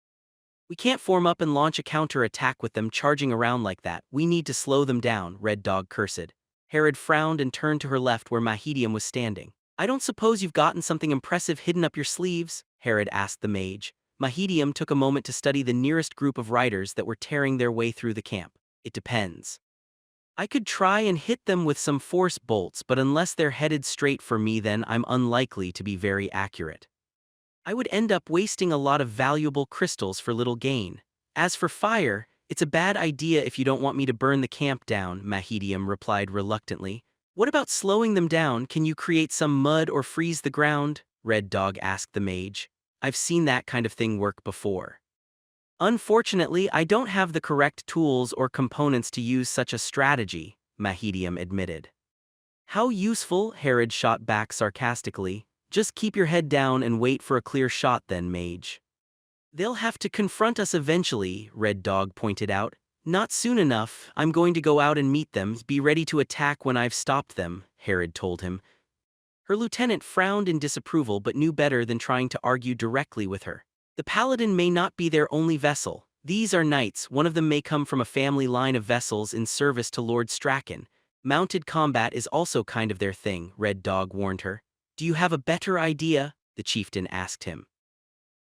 "We can't form up and launch a counter-attack with them charging around like that. We need to slow them down," Red Dog cursed. Herod frowned and turned to her left where Mahedium was standing. "I don't suppose you've gotten something impressive hidden up your sleeves?" Herod asked the mage. Mahedium took a moment to study the nearest group of riders that were tearing their way through the camp. "It depends. I could try and hit them with some force bolts, but unless they're headed straight for me, then I'm unlikely to be very accurate. I would end up wasting a lot of valuable crystals for little gain. As for fire, it's a bad idea if you don't want me to burn the camp down," Mahedium replied reluctantly. "What about slowing them down? Can you create some mud or freeze the ground?" Red Dog asked the mage. "I've seen that kind of thing work before." "Unfortunately, I don't have the correct tools or components to use such a strategy," Mahedium admitted. "How useful," Herod shot back sarcastically. "Just keep your head down and wait for a clear shot then, mage." "They'll have to confront us eventually," Red Dog pointed out. "Not soon enough. I'm going to go out and meet them. Be ready to attack when I've stopped them," Herod told him. Her lieutenant frowned in disapproval but knew better than trying to argue directly with her. "The paladin may not be their only vessel. These are knights. One of them may come from a family line of vessels in service to Lord Strachan. Mounted combat is also kind of their thing," Red Dog warned her. "Do you have a better idea?" the chieftain asked him.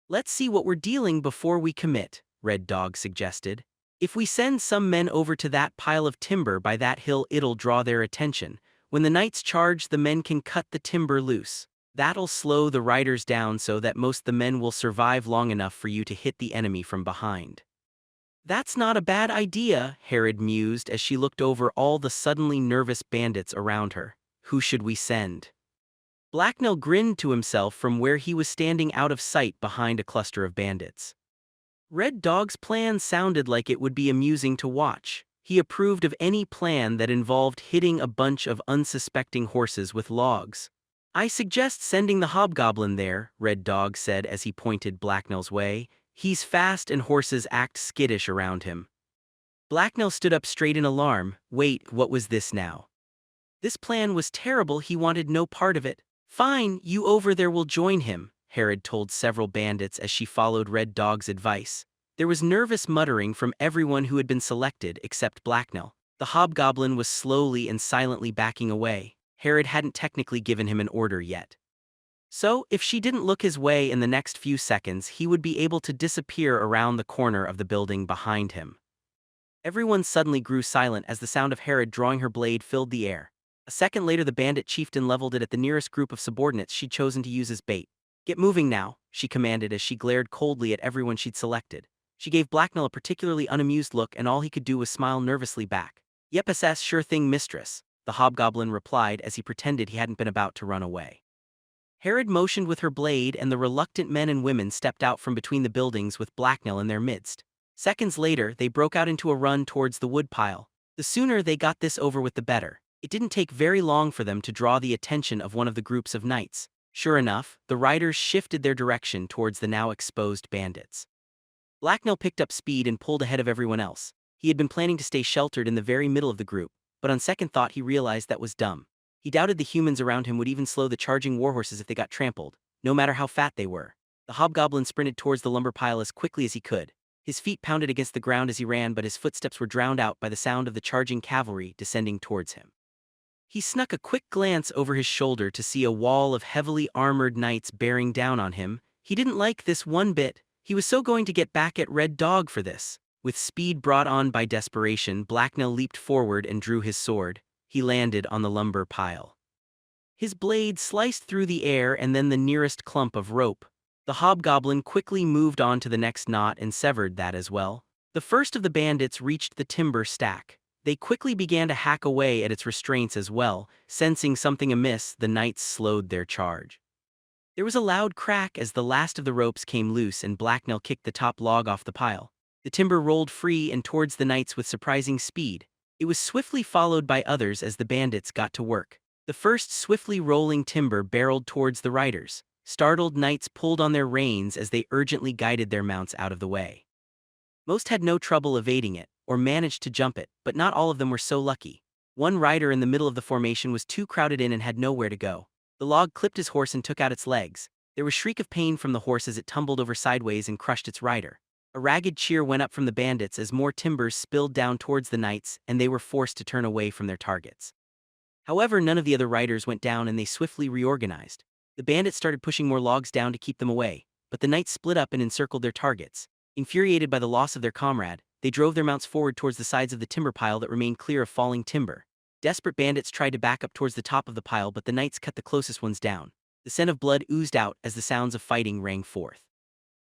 "Let's see what we're dealing before we commit," Red Dog suggested. "If we send some men over to that pile of timber by that hill, it'll draw their attention. When the knights charge, the men can cut the timber loose. That'll slow the riders down so that most the men will survive long enough for you to hit the enemy from behind. That's not a bad idea, Herod mused as she looked over all the suddenly nervous bandits around her. Who should we send? Blacknell grinned to himself from where he was standing out of sight behind a cluster of bandits. Red Dog's plan sounded like it would be amusing to watch. He approved of any plan that involved hitting a bunch of unsuspecting horses with logs. I suggest sending the hobgoblin there, Red Dog said as he pointed Blacknell's way. He's fast and horses act skittish around him. Blacknell stood up straight in alarm. Wait, what was this now? This plan was terrible, he wanted no part of it. Fine, you over there will join him, Herod told several bandits as she followed Red Dog's advice. There was nervous muttering from everyone who had been selected except Blacknell. The hobgoblin was slowly and silently backing away. Herod hadn't technically given him an order yet. So, if she didn't look his way in the next few seconds, he would be able to disappear around the corner of the building behind him. Everyone suddenly grew silent as the sound of Herod drawing her blade filled the air. A second later the bandit chieftain leveled it at the nearest group of subordinates she'd chosen to use as bait. Get moving now, she commanded as she glared coldly at everyone she'd selected. She gave Blacknell a particularly unamused look and all he could do was smile nervously back. Yep, SS, sure thing, mistress, the hobgoblin replied as he pretended he hadn't been about to run away. Herod motioned with her blade and the reluctant men and women stepped out from between the buildings with Blacknell in their midst. Seconds later, they broke out into a run towards the woodpile. The sooner they got this over with the better. It didn't take very long for them to draw the attention of one of the groups of knights. Sure enough, the riders shifted their direction towards the now exposed bandits. Blacknell picked up speed and pulled ahead of everyone else. He had been planning to stay sheltered in the very middle of the group, but on second thought he realized that was dumb. He doubted the humans around him would even slow the charging warhorses if they got trampled, no matter how fat they were. The hobgoblin sprinted towards the lumber pile as quickly as he could. His feet pounded against the ground as he ran, but his footsteps were drowned out by the sound of the charging cavalry descending towards him. He snuck a quick glance over his shoulder to see a wall of heavily armored knights bearing down on him. He didn't like this one bit. He was so going to get back at Red Dog for this. With speed brought on by desperation, Blacknell leaped forward and drew his sword. He landed on the lumber pile. His blade sliced through the air and then the nearest clump of rope. The hobgoblin quickly moved on to the next knot and severed that as well. The first of the bandits reached the timber stack. They quickly began to hack away at its restraints as well. Sensing something amiss, the knights slowed their charge. There was a loud crack as the last of the ropes came loose and Blacknell kicked the top log off the pile. The timber rolled free and towards the knights with surprising speed. It was swiftly followed by others as the bandits got to work. The first swiftly rolling timber barreled towards the riders. Startled knights pulled on their reins as they urgently guided their mounts out of the way. Most had no trouble evading it, or managed to jump it, but not all of them were so lucky. One rider in the middle of the formation was too crowded in and had nowhere to go. The log clipped his horse and took out its legs. There was a shriek of pain from the horse as it tumbled over sideways and crushed its rider. A ragged cheer went up from the bandits as more timbers spilled down towards the knights and they were forced to turn away from their targets. However, none of the other riders went down and they swiftly reorganized. The bandits started pushing more logs down to keep them away, but the knights split up and encircled their targets. Infuriated by the loss of their comrade, they drove their mounts forward towards the sides of the timber pile that remained clear of falling timber. Desperate bandits tried to back up towards the top of the pile, but the knights cut the closest ones down. The scent of blood oozed out as the sounds of fighting rang forth.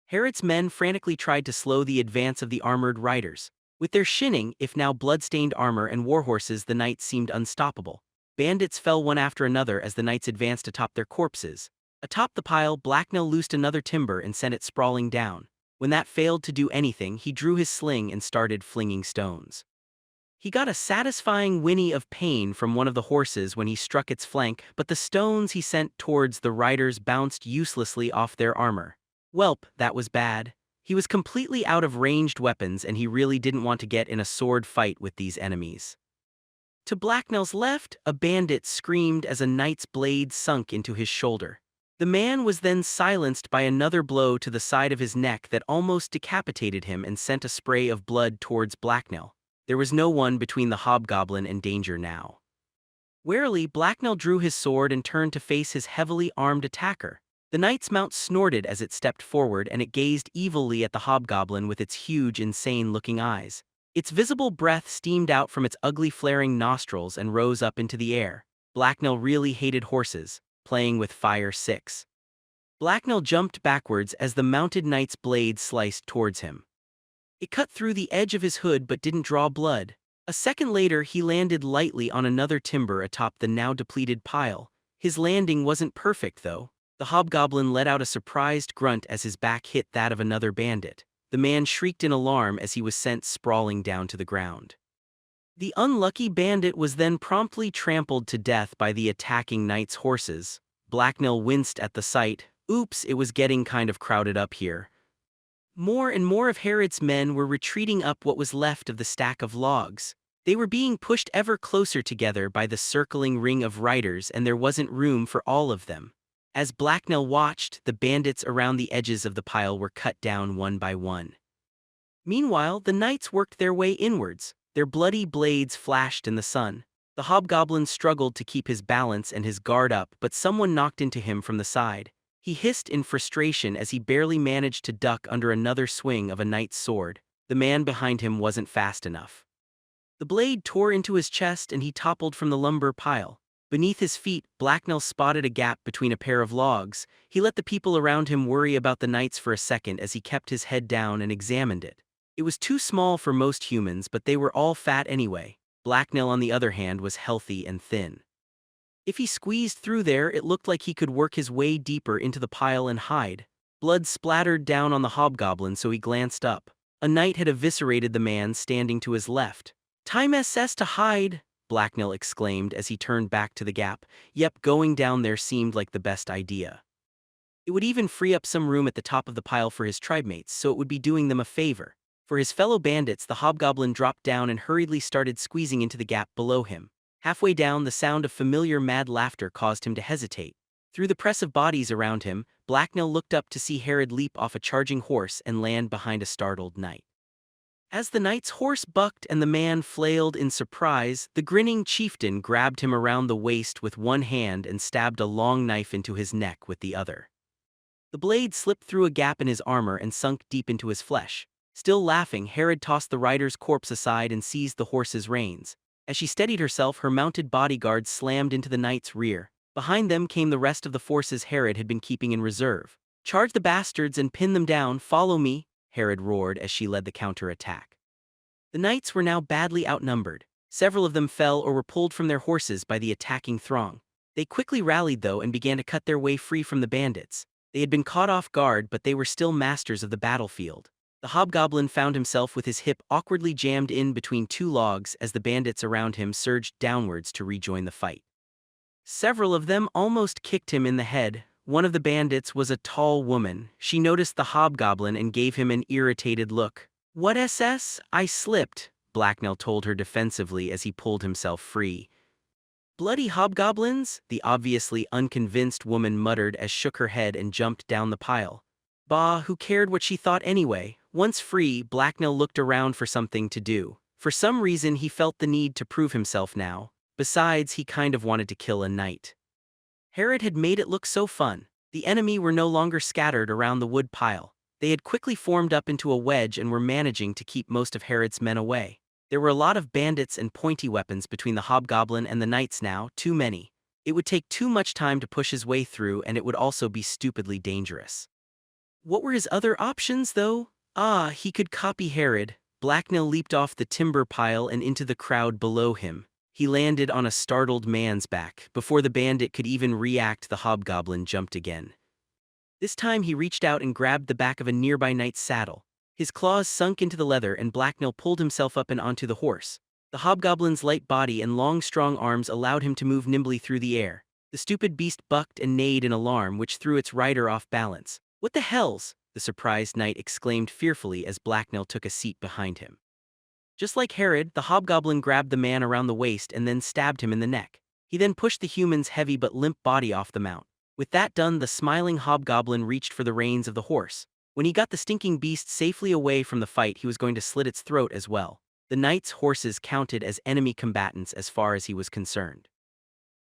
Herod's men frantically tried to slow the advance of the armored riders. With their shinning, if now blood-stained armor and warhorses, the knights seemed unstoppable. Bandits fell one after another as the knights advanced atop their corpses. Atop the pile, Blacknell loosed another timber and sent it sprawling down. When that failed to do anything, he drew his sling and started flinging stones. He got a satisfying whinny of pain from one of the horses when he struck its flank, but the stones he sent towards the riders bounced uselessly off their armor. Welp, that was bad. He was completely out of ranged weapons and he really didn't want to get in a sword fight with these enemies. To Blacknell's left, a bandit screamed as a knight's blade sunk into his shoulder. The man was then silenced by another blow to the side of his neck that almost decapitated him and sent a spray of blood towards Blacknell. There was no one between the hobgoblin and danger now. Warily, Blacknell drew his sword and turned to face his heavily armed attacker. The knight's mount snorted as it stepped forward and it gazed evilly at the hobgoblin with its huge, insane-looking eyes. Its visible breath steamed out from its ugly flaring nostrils and rose up into the air. Blacknell really hated horses, playing with fire 6. Blacknell jumped backwards as the mounted knight's blade sliced towards him. It cut through the edge of his hood but didn't draw blood. A second later he landed lightly on another timber atop the now depleted pile. His landing wasn't perfect though. The hobgoblin let out a surprised grunt as his back hit that of another bandit. The man shrieked in alarm as he was sent sprawling down to the ground. The unlucky bandit was then promptly trampled to death by the attacking knight's horses. Blacknell winced at the sight. Oops, it was getting kind of crowded up here. More and more of Herod's men were retreating up what was left of the stack of logs. They were being pushed ever closer together by the circling ring of riders, and there wasn't room for all of them. As Blacknell watched, the bandits around the edges of the pile were cut down one by one. Meanwhile, the knights worked their way inwards. Their bloody blades flashed in the sun. The hobgoblin struggled to keep his balance and his guard up, but someone knocked into him from the side. He hissed in frustration as he barely managed to duck under another swing of a knight's sword. The man behind him wasn't fast enough. The blade tore into his chest and he toppled from the lumber pile. Beneath his feet, Blacknell spotted a gap between a pair of logs. He let the people around him worry about the knights for a second as he kept his head down and examined it. It was too small for most humans, but they were all fat anyway. Blacknell, on the other hand, was healthy and thin. If he squeezed through there, it looked like he could work his way deeper into the pile and hide. Blood splattered down on the hobgoblin, so he glanced up. A knight had eviscerated the man standing to his left. "Time SS to hide," Blacknell exclaimed as he turned back to the gap. Yep, going down there seemed like the best idea. It would even free up some room at the top of the pile for his tribemates, so it would be doing them a favor. For his fellow bandits, the hobgoblin dropped down and hurriedly started squeezing into the gap below him. Halfway down, the sound of familiar mad laughter caused him to hesitate. Through the press of bodies around him, Blacknell looked up to see Herod leap off a charging horse and land behind a startled knight. As the knight's horse bucked and the man flailed in surprise, the grinning chieftain grabbed him around the waist with one hand and stabbed a long knife into his neck with the other. The blade slipped through a gap in his armor and sunk deep into his flesh. Still laughing, Herod tossed the rider's corpse aside and seized the horse's reins. As she steadied herself, her mounted bodyguards slammed into the knight's rear. Behind them came the rest of the forces Herod had been keeping in reserve. "Charge the bastards and pin them down, follow me," Herod roared as she led the counterattack. The knights were now badly outnumbered. Several of them fell or were pulled from their horses by the attacking throng. They quickly rallied though and began to cut their way free from the bandits. They had been caught off guard, but they were still masters of the battlefield. The hobgoblin found himself with his hip awkwardly jammed in between two logs as the bandits around him surged downwards to rejoin the fight. Several of them almost kicked him in the head. One of the bandits was a tall woman. She noticed the hobgoblin and gave him an irritated look. "What SS? I slipped," Blacknell told her defensively as he pulled himself free. "Bloody hobgoblins?" the obviously unconvinced woman muttered as shook her head and jumped down the pile. Bah, who cared what she thought anyway? Once free, Blacknell looked around for something to do. For some reason he felt the need to prove himself now. Besides, he kind of wanted to kill a knight. Herod had made it look so fun. The enemy were no longer scattered around the wood pile. They had quickly formed up into a wedge and were managing to keep most of Herod's men away. There were a lot of bandits and pointy weapons between the hobgoblin and the knights now, too many. It would take too much time to push his way through, and it would also be stupidly dangerous. What were his other options, though? He could copy Herod. Blacknell leaped off the timber pile and into the crowd below him. He landed on a startled man's back. Before the bandit could even react, the hobgoblin jumped again. This time he reached out and grabbed the back of a nearby knight's saddle. His claws sunk into the leather and Blacknell pulled himself up and onto the horse. The hobgoblin's light body and long strong arms allowed him to move nimbly through the air. The stupid beast bucked and neighed in alarm, which threw its rider off balance. "What the hells?" the surprised knight exclaimed fearfully as Blacknell took a seat behind him. Just like Herod, the hobgoblin grabbed the man around the waist and then stabbed him in the neck. He then pushed the human's heavy but limp body off the mount. With that done, the smiling hobgoblin reached for the reins of the horse. When he got the stinking beast safely away from the fight, he was going to slit its throat as well. The knight's horses counted as enemy combatants as far as he was concerned.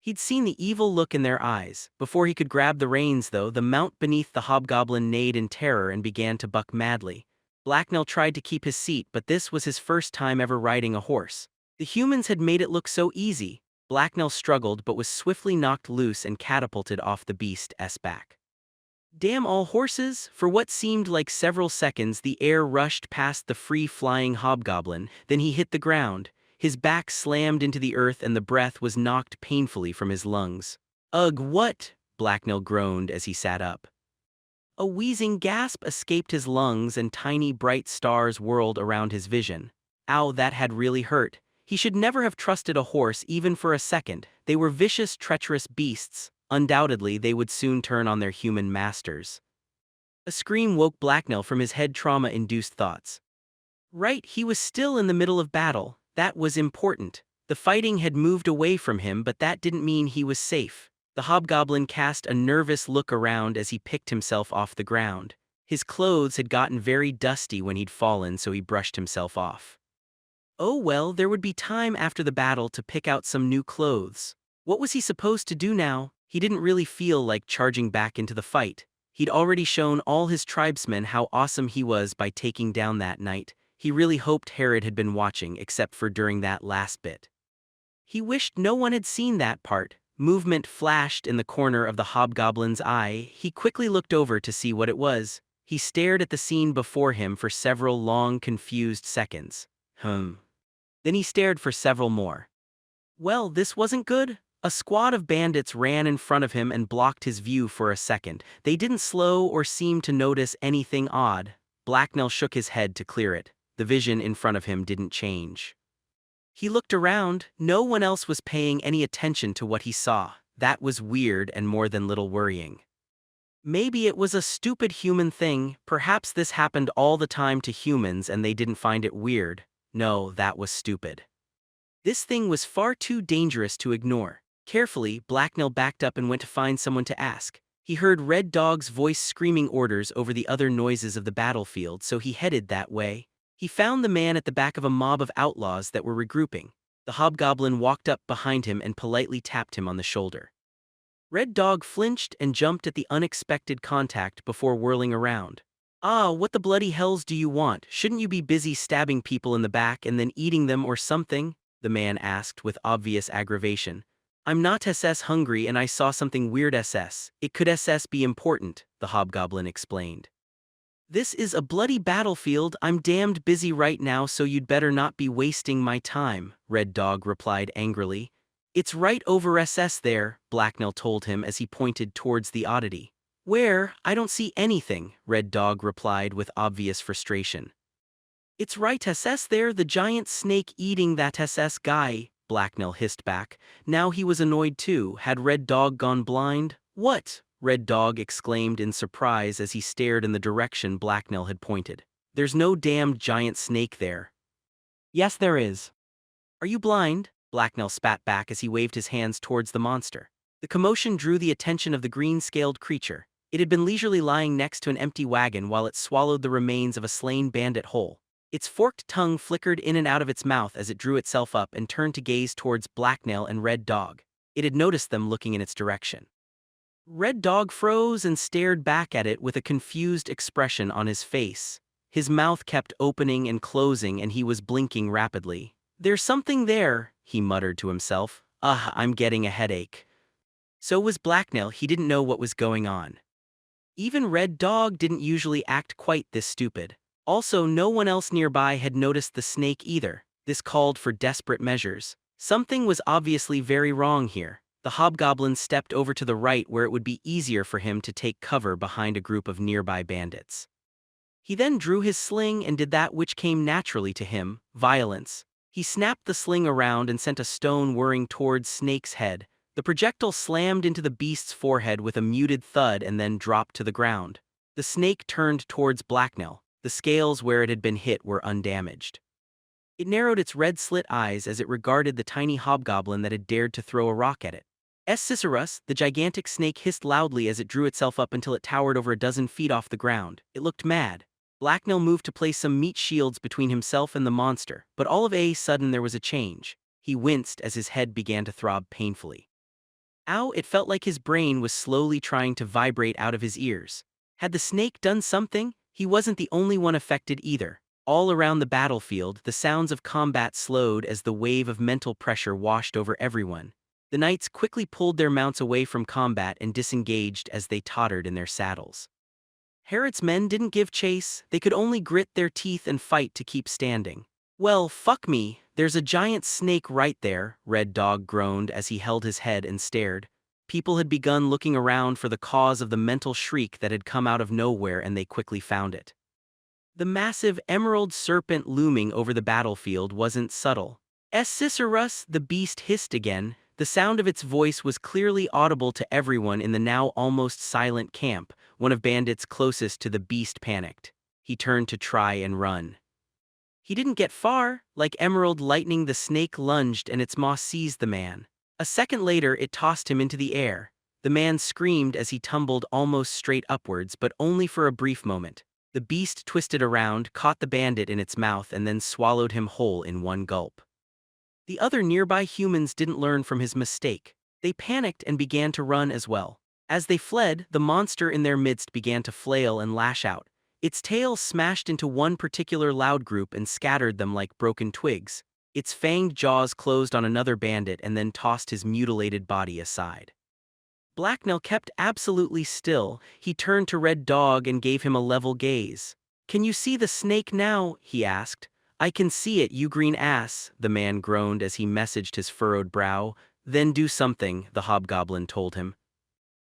He'd seen the evil look in their eyes. Before he could grab the reins, though, the mount beneath the hobgoblin neighed in terror and began to buck madly. Blacknell tried to keep his seat, but this was his first time ever riding a horse. The humans had made it look so easy. Blacknell struggled but was swiftly knocked loose and catapulted off the beast's back. Damn all horses! For what seemed like several seconds, the air rushed past the free-flying hobgoblin, then he hit the ground. His back slammed into the earth and the breath was knocked painfully from his lungs. Ugh, what? Blacknell groaned as he sat up. A wheezing gasp escaped his lungs and tiny bright stars whirled around his vision. Ow, that had really hurt. He should never have trusted a horse even for a second. They were vicious, treacherous beasts. Undoubtedly, they would soon turn on their human masters. A scream woke Blacknell from his head trauma-induced thoughts. Right, he was still in the middle of battle. That was important. The fighting had moved away from him, but that didn't mean he was safe. The hobgoblin cast a nervous look around as he picked himself off the ground. His clothes had gotten very dusty when he'd fallen, so he brushed himself off. Oh well, there would be time after the battle to pick out some new clothes. What was he supposed to do now? He didn't really feel like charging back into the fight. He'd already shown all his tribesmen how awesome he was by taking down that knight. He really hoped Herod had been watching, except for during that last bit. He wished no one had seen that part. Movement flashed in the corner of the hobgoblin's eye. He quickly looked over to see what it was. He stared at the scene before him for several long, confused seconds. Then he stared for several more. Well, this wasn't good. A squad of bandits ran in front of him and blocked his view for a second. They didn't slow or seem to notice anything odd. Blacknell shook his head to clear it. The vision in front of him didn't change. He looked around. No one else was paying any attention to what he saw. That was weird and more than little worrying. Maybe it was a stupid human thing. Perhaps this happened all the time to humans and they didn't find it weird. No, that was stupid. This thing was far too dangerous to ignore. Carefully, Blacknell backed up and went to find someone to ask. He heard Red Dog's voice screaming orders over the other noises of the battlefield, so he headed that way. He found the man at the back of a mob of outlaws that were regrouping. The hobgoblin walked up behind him and politely tapped him on the shoulder. Red Dog flinched and jumped at the unexpected contact before whirling around. Ah, what the bloody hells do you want? Shouldn't you be busy stabbing people in the back and then eating them or something? The man asked with obvious aggravation. I'm not SS hungry and I saw something weird SS. It could SS be important, the hobgoblin explained. This is a bloody battlefield. I'm damned busy right now, so you'd better not be wasting my time, Red Dog replied angrily. It's right over SS there, Blacknell told him as he pointed towards the oddity. Where? I don't see anything, Red Dog replied with obvious frustration. It's right SS there, the giant snake eating that SS guy, Blacknell hissed back. Now he was annoyed too. Had Red Dog gone blind? What? Red Dog exclaimed in surprise as he stared in the direction Blacknell had pointed. There's no damned giant snake there. Yes, there is. Are you blind? Blacknell spat back as he waved his hands towards the monster. The commotion drew the attention of the green-scaled creature. It had been leisurely lying next to an empty wagon while it swallowed the remains of a slain bandit whole. Its forked tongue flickered in and out of its mouth as it drew itself up and turned to gaze towards Blacknell and Red Dog. It had noticed them looking in its direction. Red Dog froze and stared back at it with a confused expression on his face. His mouth kept opening and closing and he was blinking rapidly. There's something there, he muttered to himself. I'm getting a headache. So was Blacknell. He didn't know what was going on. Even Red Dog didn't usually act quite this stupid. Also, no one else nearby had noticed the snake either. This called for desperate measures. Something was obviously very wrong here. The hobgoblin stepped over to the right where it would be easier for him to take cover behind a group of nearby bandits. He then drew his sling and did that which came naturally to him, violence. He snapped the sling around and sent a stone whirring towards Snake's head. The projectile slammed into the beast's forehead with a muted thud and then dropped to the ground. The snake turned towards Blacknell. The scales where it had been hit were undamaged. It narrowed its red-slit eyes as it regarded the tiny hobgoblin that had dared to throw a rock at it. Cicerus, the gigantic snake, hissed loudly as it drew itself up until it towered over a dozen feet off the ground. It looked mad. Blacknell moved to place some meat shields between himself and the monster, but all of a sudden there was a change. He winced as his head began to throb painfully. Ow, it felt like his brain was slowly trying to vibrate out of his ears. Had the snake done something? He wasn't the only one affected either. All around the battlefield, the sounds of combat slowed as the wave of mental pressure washed over everyone. The knights quickly pulled their mounts away from combat and disengaged as they tottered in their saddles. Herod's men didn't give chase, they could only grit their teeth and fight to keep standing. "Well, fuck me, there's a giant snake right there," Red Dog groaned as he held his head and stared. People had begun looking around for the cause of the mental shriek that had come out of nowhere, and they quickly found it. The massive emerald serpent looming over the battlefield wasn't subtle. "Cicerus," the beast hissed again. The sound of its voice was clearly audible to everyone in the now almost silent camp. One of bandits closest to the beast panicked. He turned to try and run. He didn't get far. Like emerald lightning, the snake lunged and its maw seized the man. A second later, it tossed him into the air. The man screamed as he tumbled almost straight upwards, but only for a brief moment. The beast twisted around, caught the bandit in its mouth, and then swallowed him whole in one gulp. The other nearby humans didn't learn from his mistake. They panicked and began to run as well. As they fled, the monster in their midst began to flail and lash out. Its tail smashed into one particular loud group and scattered them like broken twigs. Its fanged jaws closed on another bandit and then tossed his mutilated body aside. Blacknell kept absolutely still. He turned to Red Dog and gave him a level gaze. "Can you see the snake now?" he asked. "I can see it, you green ass," the man groaned as he messaged his furrowed brow. "Then do something," the hobgoblin told him.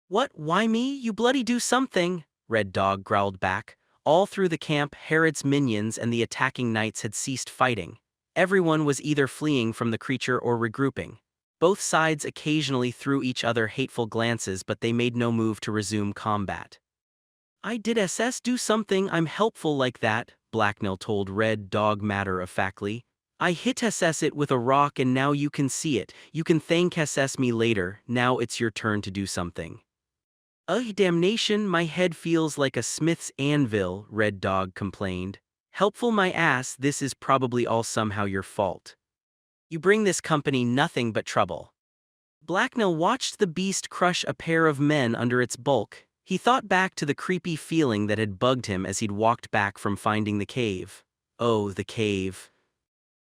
"What, why me? You bloody do something," Red Dog growled back. All through the camp, Herod's minions and the attacking knights had ceased fighting. Everyone was either fleeing from the creature or regrouping. Both sides occasionally threw each other hateful glances, but they made no move to resume combat. "I did do something, I'm helpful like that," Blacknell told Red Dog matter-of-factly. "I hit it with a rock and now you can see it. You can thank me later, now it's your turn to do something." "Ugh, damnation, my head feels like a smith's anvil," Red Dog complained. "Helpful my ass, this is probably all somehow your fault. You bring this company nothing but trouble." Blacknell watched the beast crush a pair of men under its bulk. He thought back to the creepy feeling that had bugged him as he'd walked back from finding the cave. Oh, the cave.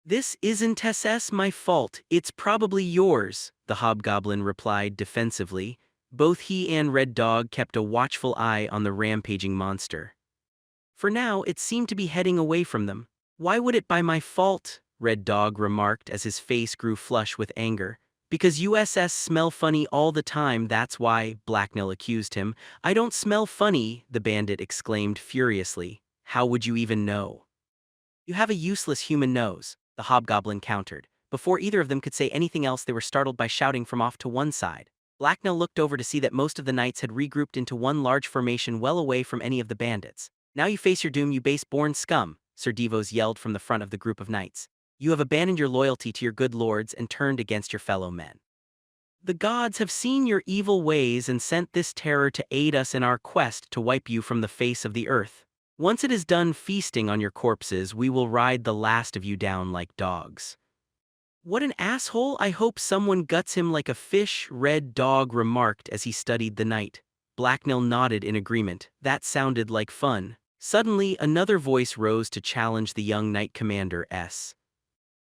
"This isn't my fault, it's probably yours," the hobgoblin replied defensively. Both he and Red Dog kept a watchful eye on the rampaging monster. For now, it seemed to be heading away from them. "Why would it be my fault?" Red Dog remarked as his face grew flush with anger. "Because USS smell funny all the time, that's why," Blacknell accused him. "I don't smell funny," the bandit exclaimed furiously. "How would you even know?" "You have a useless human nose," the hobgoblin countered. Before either of them could say anything else, they were startled by shouting from off to one side. Blacknell looked over to see that most of the knights had regrouped into one large formation well away from any of the bandits. "Now you face your doom, you base-born scum," Sir Devos yelled from the front of the group of knights. "You have abandoned your loyalty to your good lords and turned against your fellow men. The gods have seen your evil ways and sent this terror to aid us in our quest to wipe you from the face of the earth. Once it is done feasting on your corpses, we will ride the last of you down like dogs." "What an asshole, I hope someone guts him like a fish," Red Dog remarked as he studied the knight. Blacknell nodded in agreement. That sounded like fun. Suddenly, another voice rose to challenge the young knight commander S.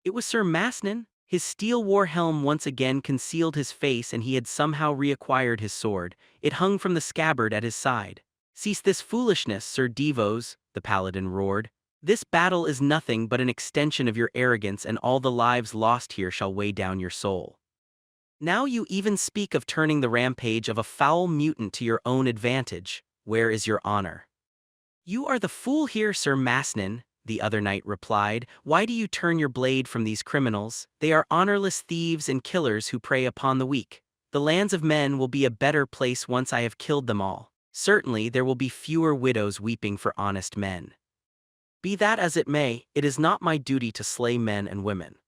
It was Sir Masnan. His steel war helm once again concealed his face and he had somehow reacquired his sword. It hung from the scabbard at his side. "Cease this foolishness, Sir Devos," the paladin roared. "This battle is nothing but an extension of your arrogance, and all the lives lost here shall weigh down your soul. Now you even speak of turning the rampage of a foul mutant to your own advantage. Where is your honor?" "You are the fool here, Sir Masnan," the other knight replied. "Why do you turn your blade from these criminals? They are honorless thieves and killers who prey upon the weak. The lands of men will be a better place once I have killed them all. Certainly there will be fewer widows weeping for honest men. Be that as it may, it is not my duty to slay men and women.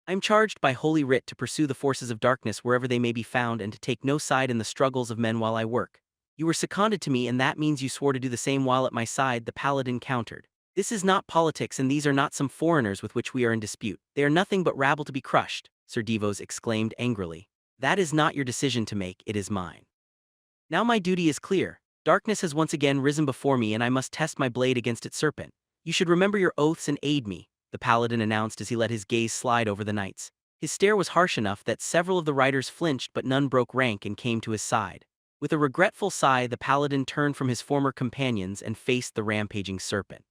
I am charged by Holy Writ to pursue the forces of darkness wherever they may be found and to take no side in the struggles of men while I work. You were seconded to me and that means you swore to do the same while at my side," the paladin countered. "This is not politics and these are not some foreigners with which we are in dispute. They are nothing but rabble to be crushed," Sir Devos exclaimed angrily. "That is not your decision to make, it is mine. Now my duty is clear. Darkness has once again risen before me and I must test my blade against its serpent. You should remember your oaths and aid me," the paladin announced as he let his gaze slide over the knights. His stare was harsh enough that several of the riders flinched but none broke rank and came to his side. With a regretful sigh, the paladin turned from his former companions and faced the rampaging serpent.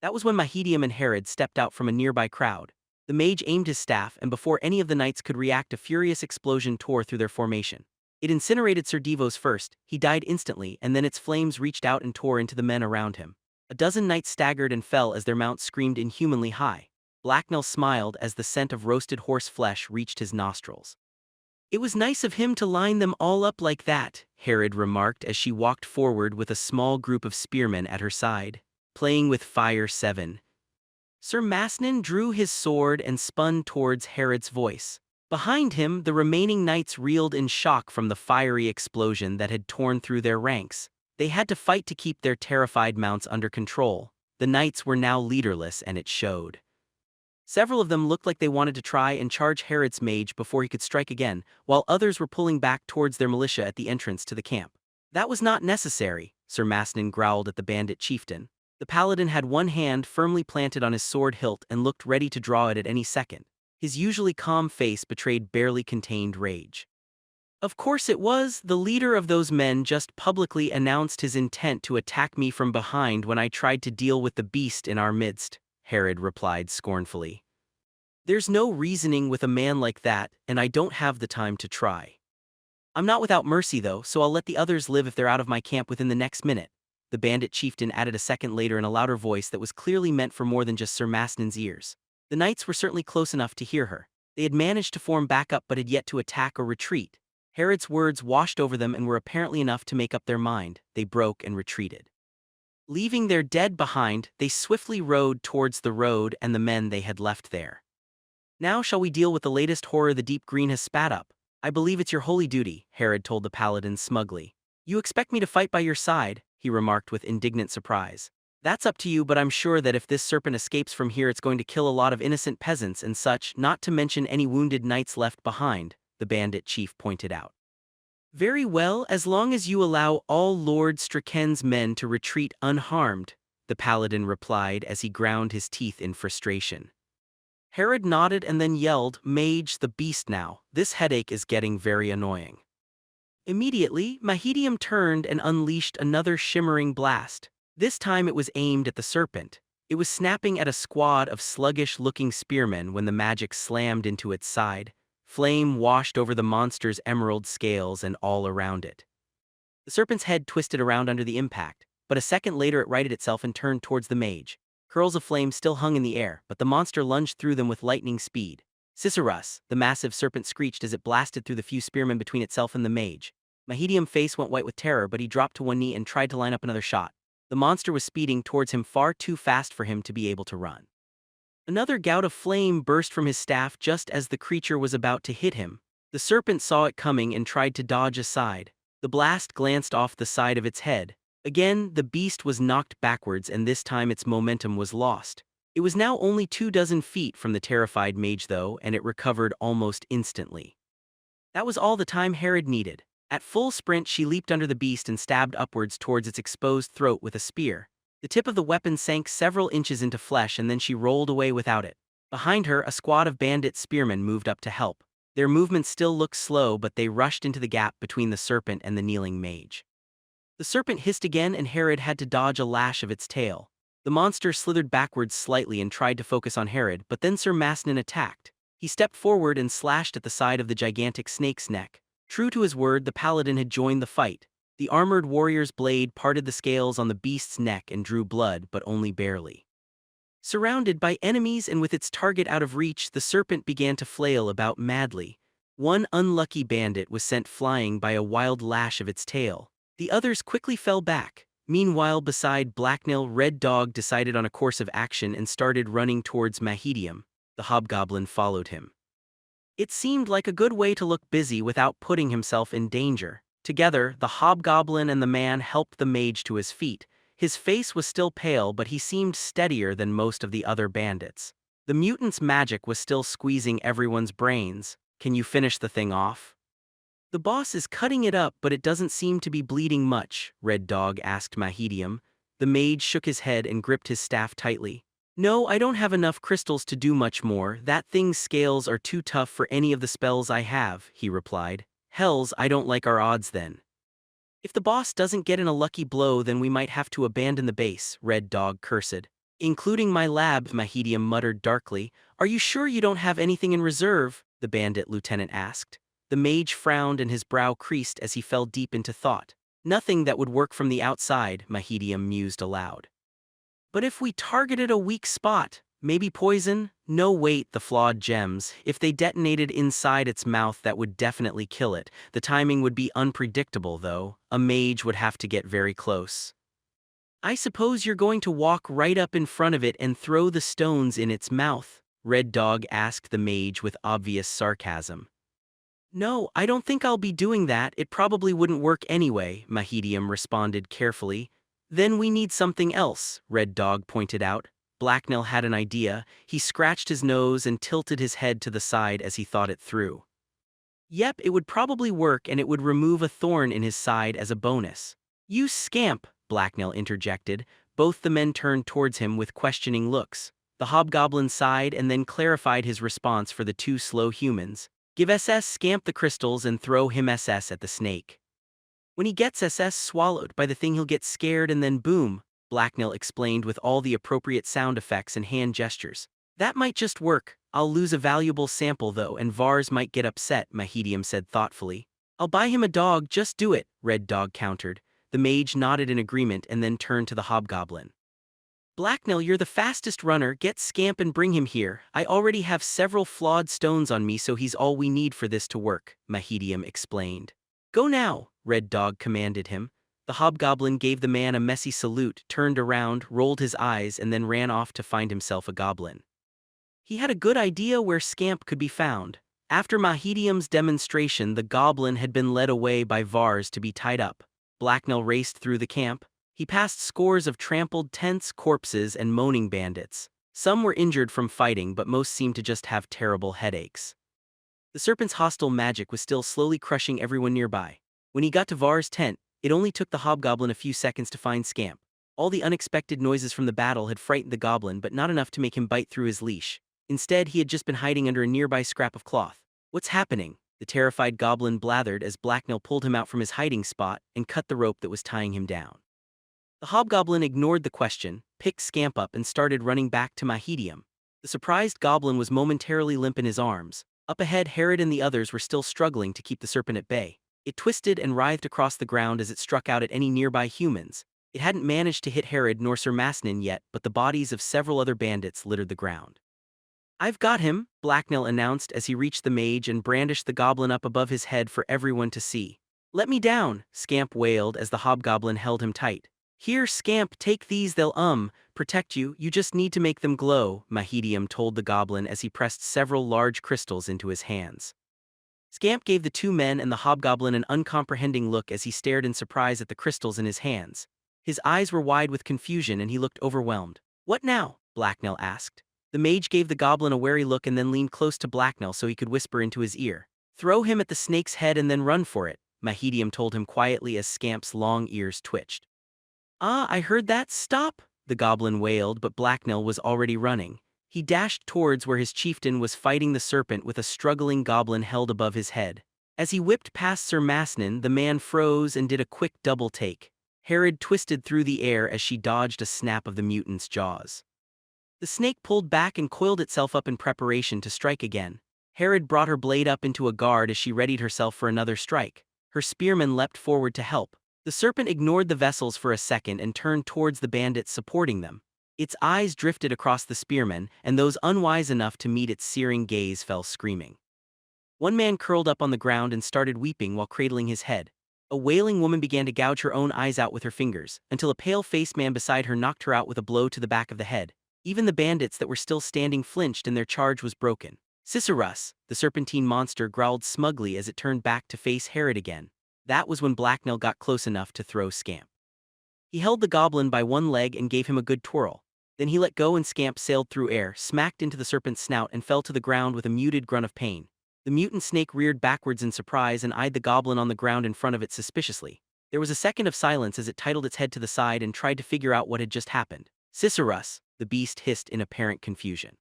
That was when Mahedium and Herod stepped out from a nearby crowd. The mage aimed his staff, and before any of the knights could react, a furious explosion tore through their formation. It incinerated Sir Devos first. He died instantly, and then its flames reached out and tore into the men around him. A dozen knights staggered and fell as their mounts screamed inhumanly high. Blacknell smiled as the scent of roasted horse flesh reached his nostrils. "It was nice of him to line them all up like that," Herod remarked as she walked forward with a small group of spearmen at her side. "Playing with fire 7. Sir Masnin drew his sword and spun towards Herod's voice. Behind him, the remaining knights reeled in shock from the fiery explosion that had torn through their ranks. They had to fight to keep their terrified mounts under control. The knights were now leaderless, and it showed. Several of them looked like they wanted to try and charge Herod's mage before he could strike again, while others were pulling back towards their militia at the entrance to the camp. "That was not necessary," Sir Masnin growled at the bandit chieftain. The paladin had one hand firmly planted on his sword hilt and looked ready to draw it at any second. His usually calm face betrayed barely contained rage. "Of course it was. The leader of those men just publicly announced his intent to attack me from behind when I tried to deal with the beast in our midst," Herod replied scornfully. "There's no reasoning with a man like that, and I don't have the time to try. I'm not without mercy though, so I'll let the others live if they're out of my camp within the next minute," the bandit chieftain added a second later in a louder voice that was clearly meant for more than just Sir Masnin's ears. The knights were certainly close enough to hear her. They had managed to form back up but had yet to attack or retreat. Herod's words washed over them and were apparently enough to make up their mind. They broke and retreated. Leaving their dead behind, they swiftly rode towards the road and the men they had left there. "Now shall we deal with the latest horror the deep green has spat up? I believe it's your holy duty," Herod told the paladin smugly. "You expect me to fight by your side?" he remarked with indignant surprise. "That's up to you, but I'm sure that if this serpent escapes from here it's going to kill a lot of innocent peasants and such, not to mention any wounded knights left behind," the bandit chief pointed out. "Very well, as long as you allow all Lord Straken's men to retreat unharmed," the paladin replied as he ground his teeth in frustration. Herod nodded and then yelled, "Mage, the beast now. This headache is getting very annoying." Immediately, Mahedium turned and unleashed another shimmering blast. This time it was aimed at the serpent. It was snapping at a squad of sluggish-looking spearmen when the magic slammed into its side. Flame washed over the monster's emerald scales and all around it. The serpent's head twisted around under the impact, but a second later it righted itself and turned towards the mage. Curls of flame still hung in the air, but the monster lunged through them with lightning speed. "Cicerus," the massive serpent screeched as it blasted through the few spearmen between itself and the mage. Mahedium's face went white with terror, but he dropped to one knee and tried to line up another shot. The monster was speeding towards him far too fast for him to be able to run. Another gout of flame burst from his staff just as the creature was about to hit him. The serpent saw it coming and tried to dodge aside. The blast glanced off the side of its head. Again, the beast was knocked backwards, and this time its momentum was lost. It was now only 24 feet from the terrified mage though, and it recovered almost instantly. That was all the time Herod needed. At full sprint she leaped under the beast and stabbed upwards towards its exposed throat with a spear. The tip of the weapon sank several inches into flesh and then she rolled away without it. Behind her, a squad of bandit spearmen moved up to help. Their movement still looked slow, but they rushed into the gap between the serpent and the kneeling mage. The serpent hissed again and Herod had to dodge a lash of its tail. The monster slithered backwards slightly and tried to focus on Herod, but then Sir Masnin attacked. He stepped forward and slashed at the side of the gigantic snake's neck. True to his word, the paladin had joined the fight. The armored warrior's blade parted the scales on the beast's neck and drew blood, but only barely. Surrounded by enemies and with its target out of reach, the serpent began to flail about madly. One unlucky bandit was sent flying by a wild lash of its tail. The others quickly fell back. Meanwhile, beside Blacknail, Red Dog decided on a course of action and started running towards Mahedium. The hobgoblin followed him. It seemed like a good way to look busy without putting himself in danger. Together, the hobgoblin and the man helped the mage to his feet. His face was still pale, but he seemed steadier than most of the other bandits. The mutant's magic was still squeezing everyone's brains. "Can you finish the thing off?" "The boss is cutting it up, but it doesn't seem to be bleeding much," Red Dog asked Mahedium. The mage shook his head and gripped his staff tightly. No, I don't have enough crystals to do much more. That thing's scales are too tough for any of the spells I have, he replied. Hells, I don't like our odds then. If the boss doesn't get in a lucky blow, then we might have to abandon the base, Red Dog cursed. Including my lab, Mahedium muttered darkly. Are you sure you don't have anything in reserve? The bandit lieutenant asked. The mage frowned and his brow creased as he fell deep into thought. Nothing that would work from the outside, Mahedium mused aloud. But if we targeted a weak spot, maybe poison? No, wait, the flawed gems. If they detonated inside its mouth, that would definitely kill it. The timing would be unpredictable, though. A mage would have to get very close. I suppose you're going to walk right up in front of it and throw the stones in its mouth? Red Dog asked the mage with obvious sarcasm. No, I don't think I'll be doing that. It probably wouldn't work anyway, Mahedium responded carefully. Then we need something else, Red Dog pointed out. Blacknell had an idea. He scratched his nose and tilted his head to the side as he thought it through. Yep, it would probably work, and it would remove a thorn in his side as a bonus. You scamp, Blacknell interjected. Both the men turned towards him with questioning looks. The hobgoblin sighed and then clarified his response for the two slow humans. Give SS Scamp the crystals and throw him SS at the snake. When he gets SS swallowed by the thing, he'll get scared and then boom, Blacknell explained with all the appropriate sound effects and hand gestures. That might just work. I'll lose a valuable sample though, and Vars might get upset, Mahedium said thoughtfully. I'll buy him a dog, just do it, Red Dog countered. The mage nodded in agreement and then turned to the hobgoblin. Blacknell, you're the fastest runner. Get Scamp and bring him here. I already have several flawed stones on me, so he's all we need for this to work, Mahedium explained. Go now, Red Dog commanded him. The hobgoblin gave the man a messy salute, turned around, rolled his eyes, and then ran off to find himself a goblin. He had a good idea where Scamp could be found. After Mahedium's demonstration, the goblin had been led away by Vars to be tied up. Blacknell raced through the camp. He passed scores of trampled tents, corpses, and moaning bandits. Some were injured from fighting, but most seemed to just have terrible headaches. The serpent's hostile magic was still slowly crushing everyone nearby. When he got to Var's tent, it only took the hobgoblin a few seconds to find Scamp. All the unexpected noises from the battle had frightened the goblin, but not enough to make him bite through his leash. Instead, he had just been hiding under a nearby scrap of cloth. What's happening? The terrified goblin blathered as Blacknell pulled him out from his hiding spot and cut the rope that was tying him down. The hobgoblin ignored the question, picked Scamp up and started running back to Mahedium. The surprised goblin was momentarily limp in his arms. Up ahead, Herod and the others were still struggling to keep the serpent at bay. It twisted and writhed across the ground as it struck out at any nearby humans. It hadn't managed to hit Herod nor Sir Masnin yet, but the bodies of several other bandits littered the ground. I've got him, Blacknell announced as he reached the mage and brandished the goblin up above his head for everyone to see. Let me down, Scamp wailed as the hobgoblin held him tight. Here, Scamp, take these, they'll protect you, you just need to make them glow, Mahedium told the goblin as he pressed several large crystals into his hands. Scamp gave the two men and the hobgoblin an uncomprehending look as he stared in surprise at the crystals in his hands. His eyes were wide with confusion and he looked overwhelmed. What now? Blacknell asked. The mage gave the goblin a wary look and then leaned close to Blacknell so he could whisper into his ear. Throw him at the snake's head and then run for it, Mahedium told him quietly as Scamp's long ears twitched. I heard that. Stop! The goblin wailed, but Blacknell was already running. He dashed towards where his chieftain was fighting the serpent with a struggling goblin held above his head. As he whipped past Sir Masnin, the man froze and did a quick double take. Herod twisted through the air as she dodged a snap of the mutant's jaws. The snake pulled back and coiled itself up in preparation to strike again. Herod brought her blade up into a guard as she readied herself for another strike. Her spearmen leapt forward to help. The serpent ignored the vessels for a second and turned towards the bandits supporting them. Its eyes drifted across the spearmen, and those unwise enough to meet its searing gaze fell screaming. One man curled up on the ground and started weeping while cradling his head. A wailing woman began to gouge her own eyes out with her fingers, until a pale-faced man beside her knocked her out with a blow to the back of the head. Even the bandits that were still standing flinched and their charge was broken. Cicerus, the serpentine monster, growled smugly as it turned back to face Herod again. That was when Blacknell got close enough to throw Scamp. He held the goblin by one leg and gave him a good twirl. Then he let go and Scamp sailed through air, smacked into the serpent's snout and fell to the ground with a muted grunt of pain. The mutant snake reared backwards in surprise and eyed the goblin on the ground in front of it suspiciously. There was a second of silence as it titled its head to the side and tried to figure out what had just happened. Cicerus, the beast hissed in apparent confusion.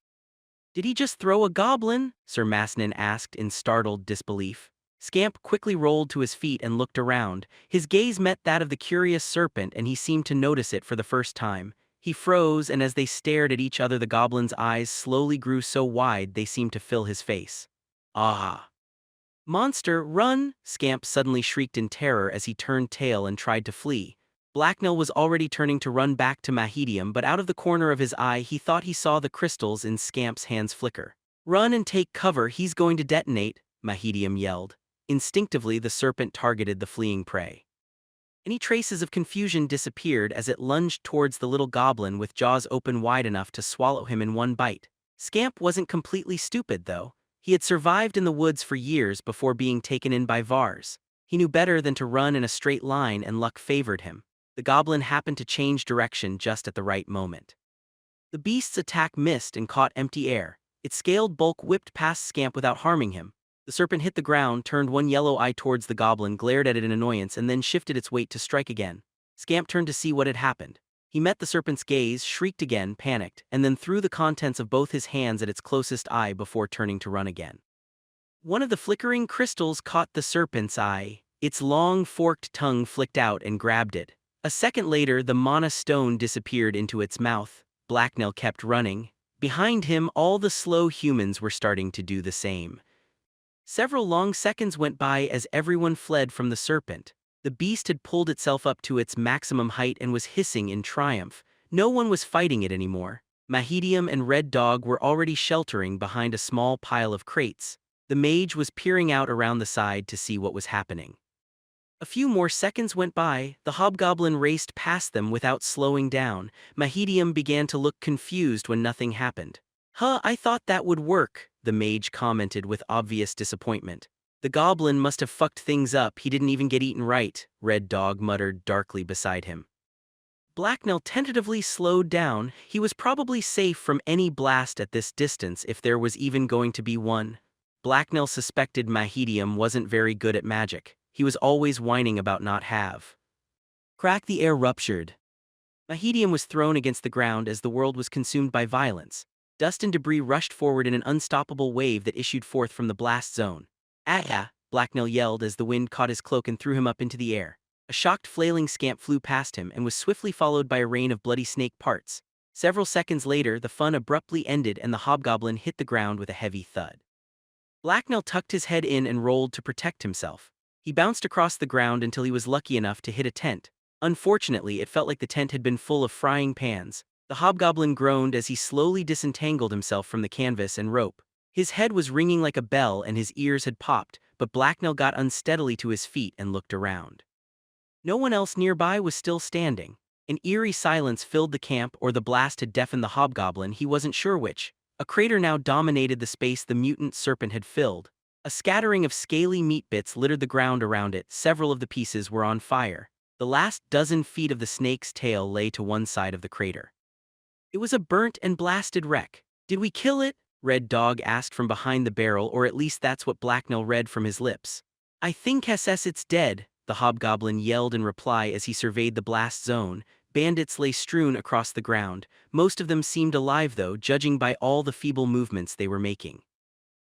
Did he just throw a goblin? Sir Masnin asked in startled disbelief. Scamp quickly rolled to his feet and looked around. His gaze met that of the curious serpent and he seemed to notice it for the first time. He froze, and as they stared at each other the goblin's eyes slowly grew so wide they seemed to fill his face. Ah! Monster, run! Scamp suddenly shrieked in terror as he turned tail and tried to flee. Blacknell was already turning to run back to Mahedium, but out of the corner of his eye he thought he saw the crystals in Scamp's hands flicker. Run and take cover, he's going to detonate, Mahedium yelled. Instinctively the serpent targeted the fleeing prey. Any traces of confusion disappeared as it lunged towards the little goblin with jaws open wide enough to swallow him in one bite. Scamp wasn't completely stupid, though. He had survived in the woods for years before being taken in by Vars. He knew better than to run in a straight line, and luck favored him. The goblin happened to change direction just at the right moment. The beast's attack missed and caught empty air. Its scaled bulk whipped past Scamp without harming him. The serpent hit the ground, turned one yellow eye towards the goblin, glared at it in annoyance, and then shifted its weight to strike again. Scamp turned to see what had happened. He met the serpent's gaze, shrieked again, panicked, and then threw the contents of both his hands at its closest eye before turning to run again. One of the flickering crystals caught the serpent's eye. Its long, forked tongue flicked out and grabbed it. A second later, the mana stone disappeared into its mouth. Blacknell kept running. Behind him, all the slow humans were starting to do the same. Several long seconds went by as everyone fled from the serpent. The beast had pulled itself up to its maximum height and was hissing in triumph. No one was fighting it anymore. Mahedium and Red Dog were already sheltering behind a small pile of crates. The mage was peering out around the side to see what was happening. A few more seconds went by. The hobgoblin raced past them without slowing down. Mahedium began to look confused when nothing happened. I thought that would work," the mage commented with obvious disappointment. "The goblin must have fucked things up, he didn't even get eaten right," Red Dog muttered darkly beside him. Blacknell tentatively slowed down. He was probably safe from any blast at this distance if there was even going to be one. Blacknell suspected Mahedium wasn't very good at magic. He was always whining about not have. Crack, the air ruptured. Mahedium was thrown against the ground as the world was consumed by violence. Dust and debris rushed forward in an unstoppable wave that issued forth from the blast zone. "Ah!" Blacknell yelled as the wind caught his cloak and threw him up into the air. A shocked, flailing Scamp flew past him and was swiftly followed by a rain of bloody snake parts. Several seconds later, the fun abruptly ended and the hobgoblin hit the ground with a heavy thud. Blacknell tucked his head in and rolled to protect himself. He bounced across the ground until he was lucky enough to hit a tent. Unfortunately, it felt like the tent had been full of frying pans. The hobgoblin groaned as he slowly disentangled himself from the canvas and rope. His head was ringing like a bell and his ears had popped, but Blacknell got unsteadily to his feet and looked around. No one else nearby was still standing. An eerie silence filled the camp, or the blast had deafened the hobgoblin, he wasn't sure which. A crater now dominated the space the mutant serpent had filled. A scattering of scaly meat bits littered the ground around it. Several of the pieces were on fire. The last dozen feet of the snake's tail lay to one side of the crater. It was a burnt and blasted wreck. "Did we kill it?" Red Dog asked from behind the barrel, or at least that's what Blacknell read from his lips. "I think SS it's dead," the hobgoblin yelled in reply as he surveyed the blast zone. Bandits lay strewn across the ground. Most of them seemed alive though, judging by all the feeble movements they were making.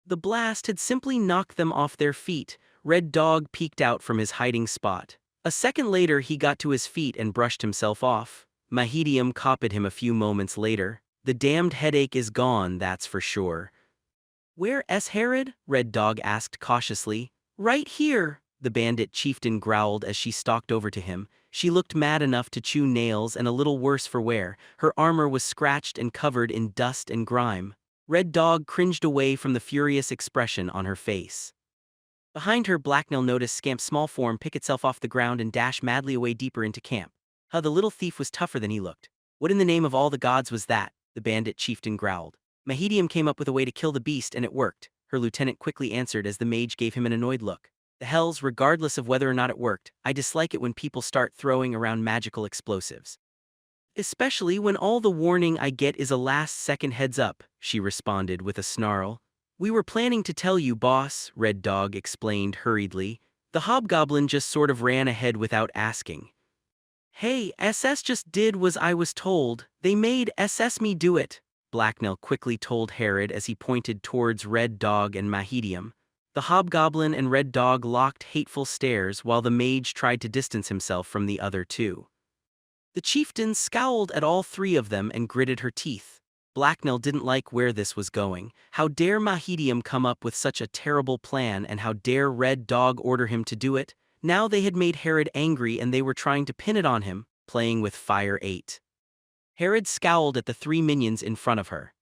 The blast had simply knocked them off their feet. Red Dog peeked out from his hiding spot. A second later he got to his feet and brushed himself off. Mahedium copied him a few moments later. "The damned headache is gone, that's for sure." "Where's Herod?" Red Dog asked cautiously. "Right here," the bandit chieftain growled as she stalked over to him. She looked mad enough to chew nails and a little worse for wear. Her armor was scratched and covered in dust and grime. Red Dog cringed away from the furious expression on her face. Behind her, Blacknell noticed Scamp's small form pick itself off the ground and dash madly away deeper into camp. The little thief was tougher than he looked. "What in the name of all the gods was that?" the bandit chieftain growled. Mahedium came up with a way to kill the beast and it worked, her lieutenant quickly answered as the mage gave him an annoyed look. "The hells, regardless of whether or not it worked, I dislike it when people start throwing around magical explosives. Especially when all the warning I get is a last-second heads up," she responded with a snarl. "We were planning to tell you, boss," Red Dog explained hurriedly. "The hobgoblin just sort of ran ahead without asking." Hey, SS just did was I was told. They made SS me do it, Blacknell quickly told Herod as he pointed towards Red Dog and Mahedium. The hobgoblin and Red Dog locked hateful stares while the mage tried to distance himself from the other two. The chieftain scowled at all three of them and gritted her teeth. Blacknell didn't like where this was going. How dare Mahedium come up with such a terrible plan, and how dare Red Dog order him to do it? Now they had made Herod angry and they were trying to pin it on him, playing with fire 8. Herod scowled at the three minions in front of her.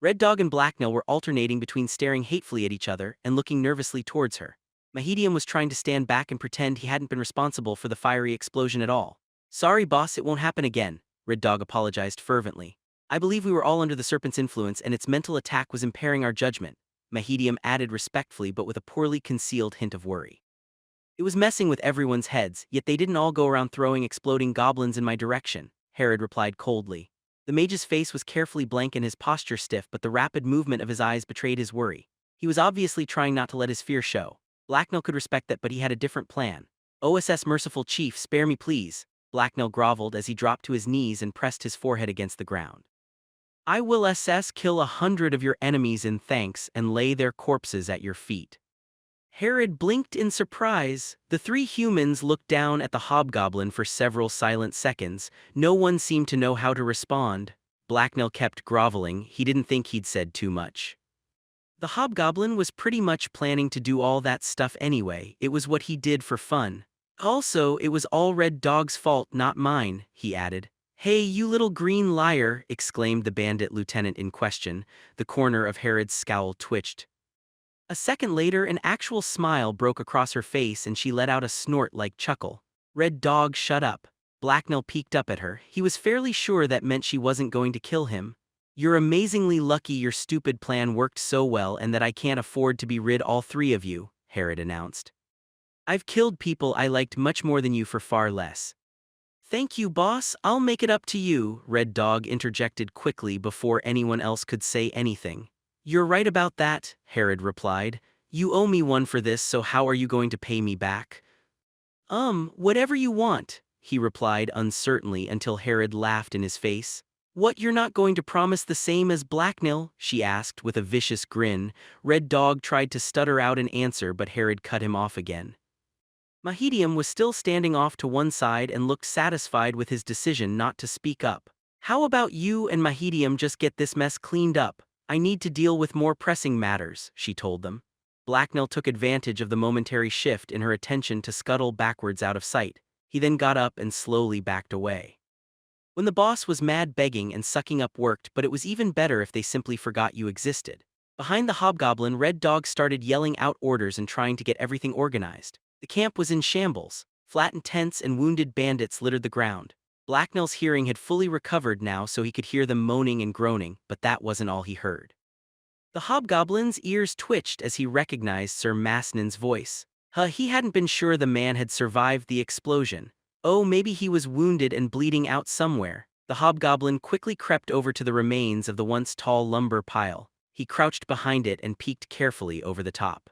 Red Dog and Blacknell were alternating between staring hatefully at each other and looking nervously towards her. Mahedium was trying to stand back and pretend he hadn't been responsible for the fiery explosion at all. Sorry boss, it won't happen again, Red Dog apologized fervently. I believe we were all under the serpent's influence and its mental attack was impairing our judgment, Mahedium added respectfully but with a poorly concealed hint of worry. It was messing with everyone's heads, yet they didn't all go around throwing exploding goblins in my direction, Herod replied coldly. The mage's face was carefully blank and his posture stiff, but the rapid movement of his eyes betrayed his worry. He was obviously trying not to let his fear show. Blacknell could respect that, but he had a different plan. OSS merciful chief, spare me please, Blacknell groveled as he dropped to his knees and pressed his forehead against the ground. I will kill 100 of your enemies in thanks and lay their corpses at your feet. Herod blinked in surprise. The three humans looked down at the hobgoblin for several silent seconds. No one seemed to know how to respond. Blacknell kept groveling. He didn't think he'd said too much. The hobgoblin was pretty much planning to do all that stuff anyway. It was what he did for fun. Also, it was all Red Dog's fault, not mine, he added. Hey, you little green liar, exclaimed the bandit lieutenant in question. The corner of Herod's scowl twitched. A second later, an actual smile broke across her face and she let out a snort-like chuckle. Red Dog, shut up. Blacknell peeked up at her. He was fairly sure that meant she wasn't going to kill him. You're amazingly lucky your stupid plan worked so well and that I can't afford to be rid all three of you, Herod announced. I've killed people I liked much more than you for far less. Thank you, boss, I'll make it up to you, Red Dog interjected quickly before anyone else could say anything. You're right about that, Herod replied. You owe me one for this, so how are you going to pay me back? Whatever you want, he replied uncertainly until Herod laughed in his face. What, you're not going to promise the same as Blacknell? She asked with a vicious grin. Red Dog tried to stutter out an answer, but Herod cut him off again. Mahedium was still standing off to one side and looked satisfied with his decision not to speak up. How about you and Mahedium just get this mess cleaned up? I need to deal with more pressing matters, she told them. Blacknell took advantage of the momentary shift in her attention to scuttle backwards out of sight. He then got up and slowly backed away. When the boss was mad, begging and sucking up worked, but it was even better if they simply forgot you existed. Behind the hobgoblin, Red Dog started yelling out orders and trying to get everything organized. The camp was in shambles. Flattened tents and wounded bandits littered the ground. Blacknell's hearing had fully recovered now, so he could hear them moaning and groaning, but that wasn't all he heard. The hobgoblin's ears twitched as he recognized Sir Masnin's voice. He hadn't been sure the man had survived the explosion. Oh, maybe he was wounded and bleeding out somewhere. The hobgoblin quickly crept over to the remains of the once tall lumber pile. He crouched behind it and peeked carefully over the top.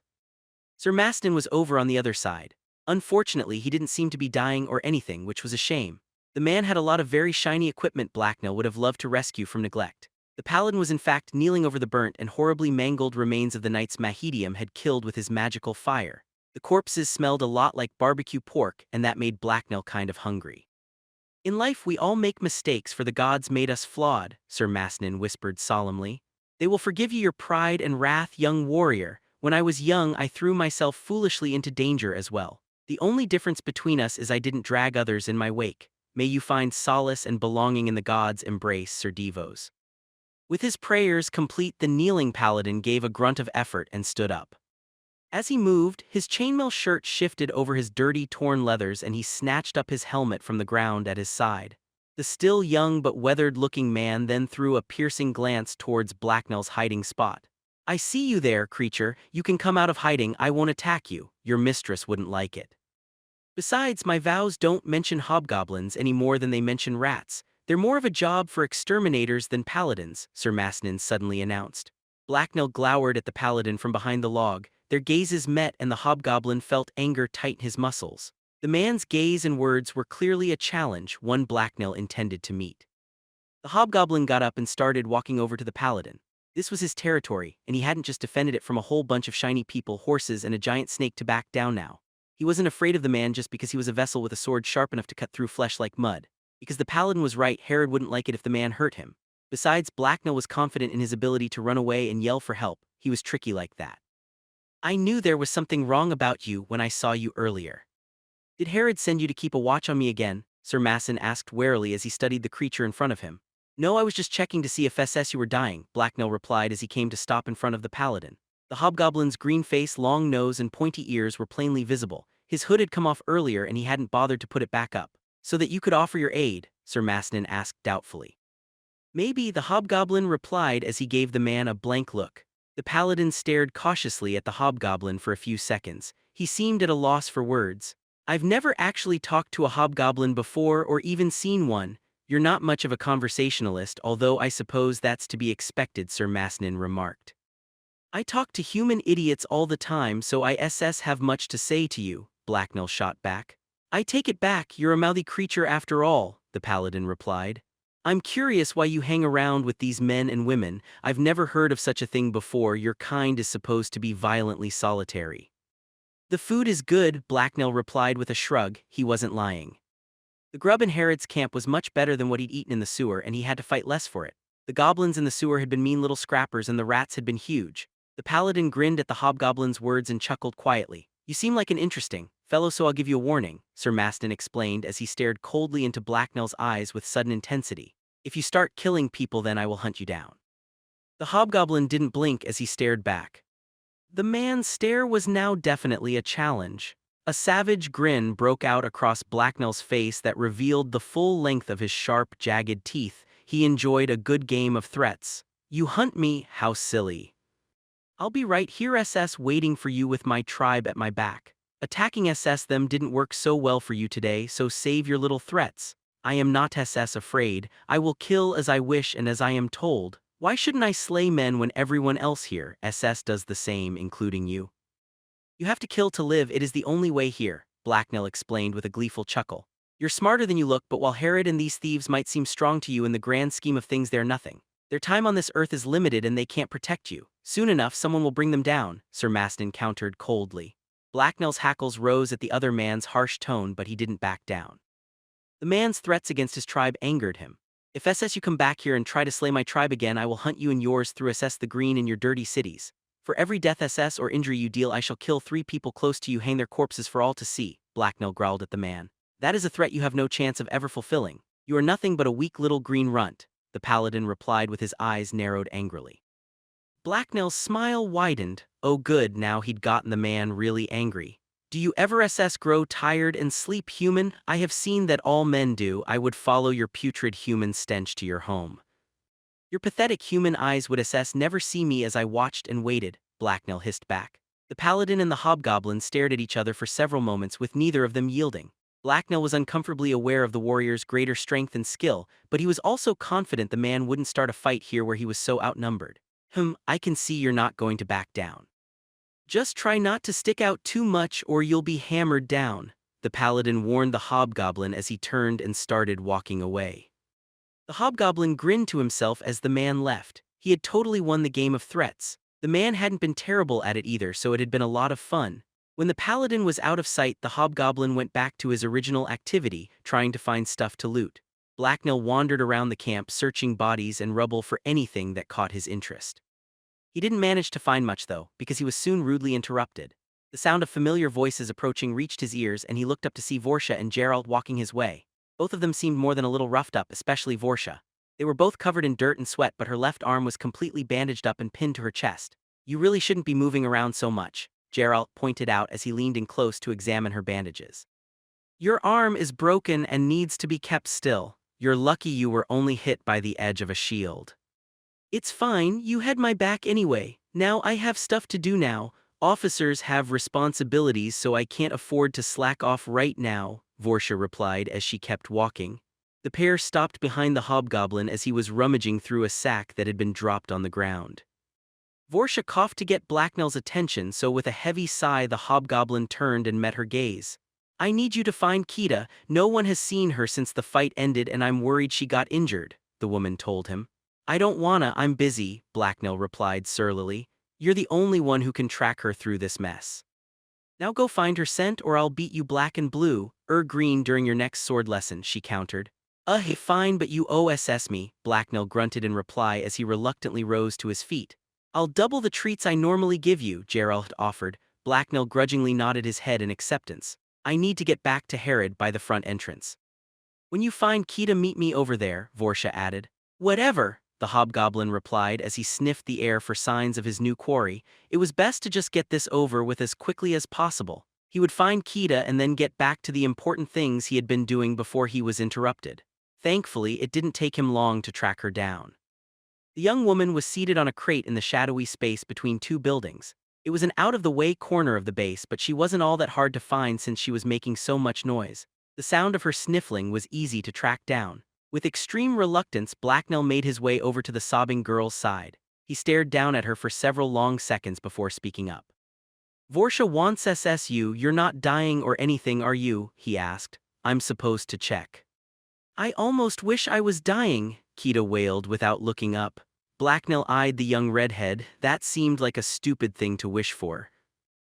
Sir Masnin was over on the other side. Unfortunately, he didn't seem to be dying or anything, which was a shame. The man had a lot of very shiny equipment Blacknell would have loved to rescue from neglect. The paladin was in fact kneeling over the burnt and horribly mangled remains of the knights Mahedium had killed with his magical fire. The corpses smelled a lot like barbecue pork, and that made Blacknell kind of hungry. In life we all make mistakes, for the gods made us flawed, Sir Masnin whispered solemnly. They will forgive you your pride and wrath, young warrior. When I was young, I threw myself foolishly into danger as well. The only difference between us is I didn't drag others in my wake. May you find solace and belonging in the gods' embrace, Sir Devos. With his prayers complete, the kneeling paladin gave a grunt of effort and stood up. As he moved, his chainmail shirt shifted over his dirty, torn leathers and he snatched up his helmet from the ground at his side. The still young but weathered-looking man then threw a piercing glance towards Blacknell's hiding spot. I see you there, creature. You can come out of hiding. I won't attack you. Your mistress wouldn't like it. Besides, my vows don't mention hobgoblins any more than they mention rats. They're more of a job for exterminators than paladins, Sir Masnin suddenly announced. Blacknell glowered at the paladin from behind the log. Their gazes met and the hobgoblin felt anger tighten his muscles. The man's gaze and words were clearly a challenge one Blacknell intended to meet. The hobgoblin got up and started walking over to the paladin. This was his territory, and he hadn't just defended it from a whole bunch of shiny people, horses, and a giant snake to back down now. He wasn't afraid of the man just because he was a vessel with a sword sharp enough to cut through flesh like mud. Because the paladin was right, Herod wouldn't like it if the man hurt him. Besides, Blacknell was confident in his ability to run away and yell for help. He was tricky like that. I knew there was something wrong about you when I saw you earlier. Did Herod send you to keep a watch on me again? Sir Masson asked warily as he studied the creature in front of him. No, I was just checking to see if you were dying, Blacknell replied as he came to stop in front of the paladin. The hobgoblin's green face, long nose, and pointy ears were plainly visible. His hood had come off earlier and he hadn't bothered to put it back up. So that you could offer your aid? Sir Masson asked doubtfully. Maybe, the hobgoblin replied as he gave the man a blank look. The paladin stared cautiously at the hobgoblin for a few seconds. He seemed at a loss for words. I've never actually talked to a hobgoblin before or even seen one. You're not much of a conversationalist, although I suppose that's to be expected, Sir Masnin remarked. I talk to human idiots all the time, so I have much to say to you, Blacknell shot back. I take it back, you're a mouthy creature after all, the paladin replied. I'm curious why you hang around with these men and women. I've never heard of such a thing before. Your kind is supposed to be violently solitary. The food is good, Blacknell replied with a shrug. He wasn't lying. The grub in Herod's camp was much better than what he'd eaten in the sewer, and he had to fight less for it. The goblins in the sewer had been mean little scrappers and the rats had been huge. The paladin grinned at the hobgoblin's words and chuckled quietly. You seem like an interesting fellow, so I'll give you a warning, Sir Maston explained as he stared coldly into Blacknell's eyes with sudden intensity. If you start killing people, then I will hunt you down. The hobgoblin didn't blink as he stared back. The man's stare was now definitely a challenge. A savage grin broke out across Blacknell's face that revealed the full length of his sharp, jagged teeth. He enjoyed a good game of threats. You hunt me? How silly. I'll be right here waiting for you with my tribe at my back. Attacking them didn't work so well for you today, so save your little threats. I am not afraid. I will kill as I wish and as I am told. Why shouldn't I slay men when everyone else here does the same, including you? You have to kill to live, it is the only way here, Blacknell explained with a gleeful chuckle. You're smarter than you look, but while Herod and these thieves might seem strong to you in the grand scheme of things, they're nothing. Their time on this earth is limited and they can't protect you. Soon enough someone will bring them down, Sir Maston countered coldly. Blacknell's hackles rose at the other man's harsh tone, but he didn't back down. The man's threats against his tribe angered him. If you come back here and try to slay my tribe again, I will hunt you and yours through the green in your dirty cities. For every death or injury you deal, I shall kill 3 people close to you, hang their corpses for all to see, Blacknell growled at the man. That is a threat you have no chance of ever fulfilling. You are nothing but a weak little green runt, the paladin replied with his eyes narrowed angrily. Blacknell's smile widened. Oh good, now he'd gotten the man really angry. Do you ever grow tired and sleep, human? I have seen that all men do. I would follow your putrid human stench to your home. Your pathetic human eyes would never see me as I watched and waited, Blacknell hissed back. The paladin and the hobgoblin stared at each other for several moments with neither of them yielding. Blacknell was uncomfortably aware of the warrior's greater strength and skill, but he was also confident the man wouldn't start a fight here where he was so outnumbered. I can see you're not going to back down. Just try not to stick out too much or you'll be hammered down, the paladin warned the hobgoblin as he turned and started walking away. The hobgoblin grinned to himself as the man left. He had totally won the game of threats. The man hadn't been terrible at it either, so it had been a lot of fun. When the paladin was out of sight, the hobgoblin went back to his original activity, trying to find stuff to loot. Blacknell wandered around the camp searching bodies and rubble for anything that caught his interest. He didn't manage to find much though, because he was soon rudely interrupted. The sound of familiar voices approaching reached his ears and he looked up to see Vorsha and Geralt walking his way. Both of them seemed more than a little roughed up, especially Vorsha. They were both covered in dirt and sweat, but her left arm was completely bandaged up and pinned to her chest. You really shouldn't be moving around so much, Geralt pointed out as he leaned in close to examine her bandages. Your arm is broken and needs to be kept still. You're lucky you were only hit by the edge of a shield. It's fine, you had my back anyway. Now I have stuff to do now. Officers have responsibilities, so I can't afford to slack off right now, Vorsha replied as she kept walking. The pair stopped behind the hobgoblin as he was rummaging through a sack that had been dropped on the ground. Vorsha coughed to get Blacknell's attention, so with a heavy sigh the hobgoblin turned and met her gaze. I need you to find Kita. No one has seen her since the fight ended and I'm worried she got injured, the woman told him. I don't wanna, I'm busy, Blacknell replied surlily. You're the only one who can track her through this mess. Now go find her scent or I'll beat you black and blue, green during your next sword lesson, she countered. Hey, fine, but you OSS me, Blacknell grunted in reply as he reluctantly rose to his feet. I'll double the treats I normally give you, Geralt offered. Blacknell grudgingly nodded his head in acceptance. I need to get back to Herod by the front entrance. When you find Kita, meet me over there, Vorsha added. Whatever, the hobgoblin replied as he sniffed the air for signs of his new quarry. It was best to just get this over with as quickly as possible. He would find Kita and then get back to the important things he had been doing before he was interrupted. Thankfully, it didn't take him long to track her down. The young woman was seated on a crate in the shadowy space between two buildings. It was an out-of-the-way corner of the base, but she wasn't all that hard to find since she was making so much noise. The sound of her sniffling was easy to track down. With extreme reluctance, Blacknell made his way over to the sobbing girl's side. He stared down at her for several long seconds before speaking up. Vorsha wants SSU, you're not dying or anything, are you? He asked. I'm supposed to check. I almost wish I was dying, Kita wailed without looking up. Blacknell eyed the young redhead. That seemed like a stupid thing to wish for.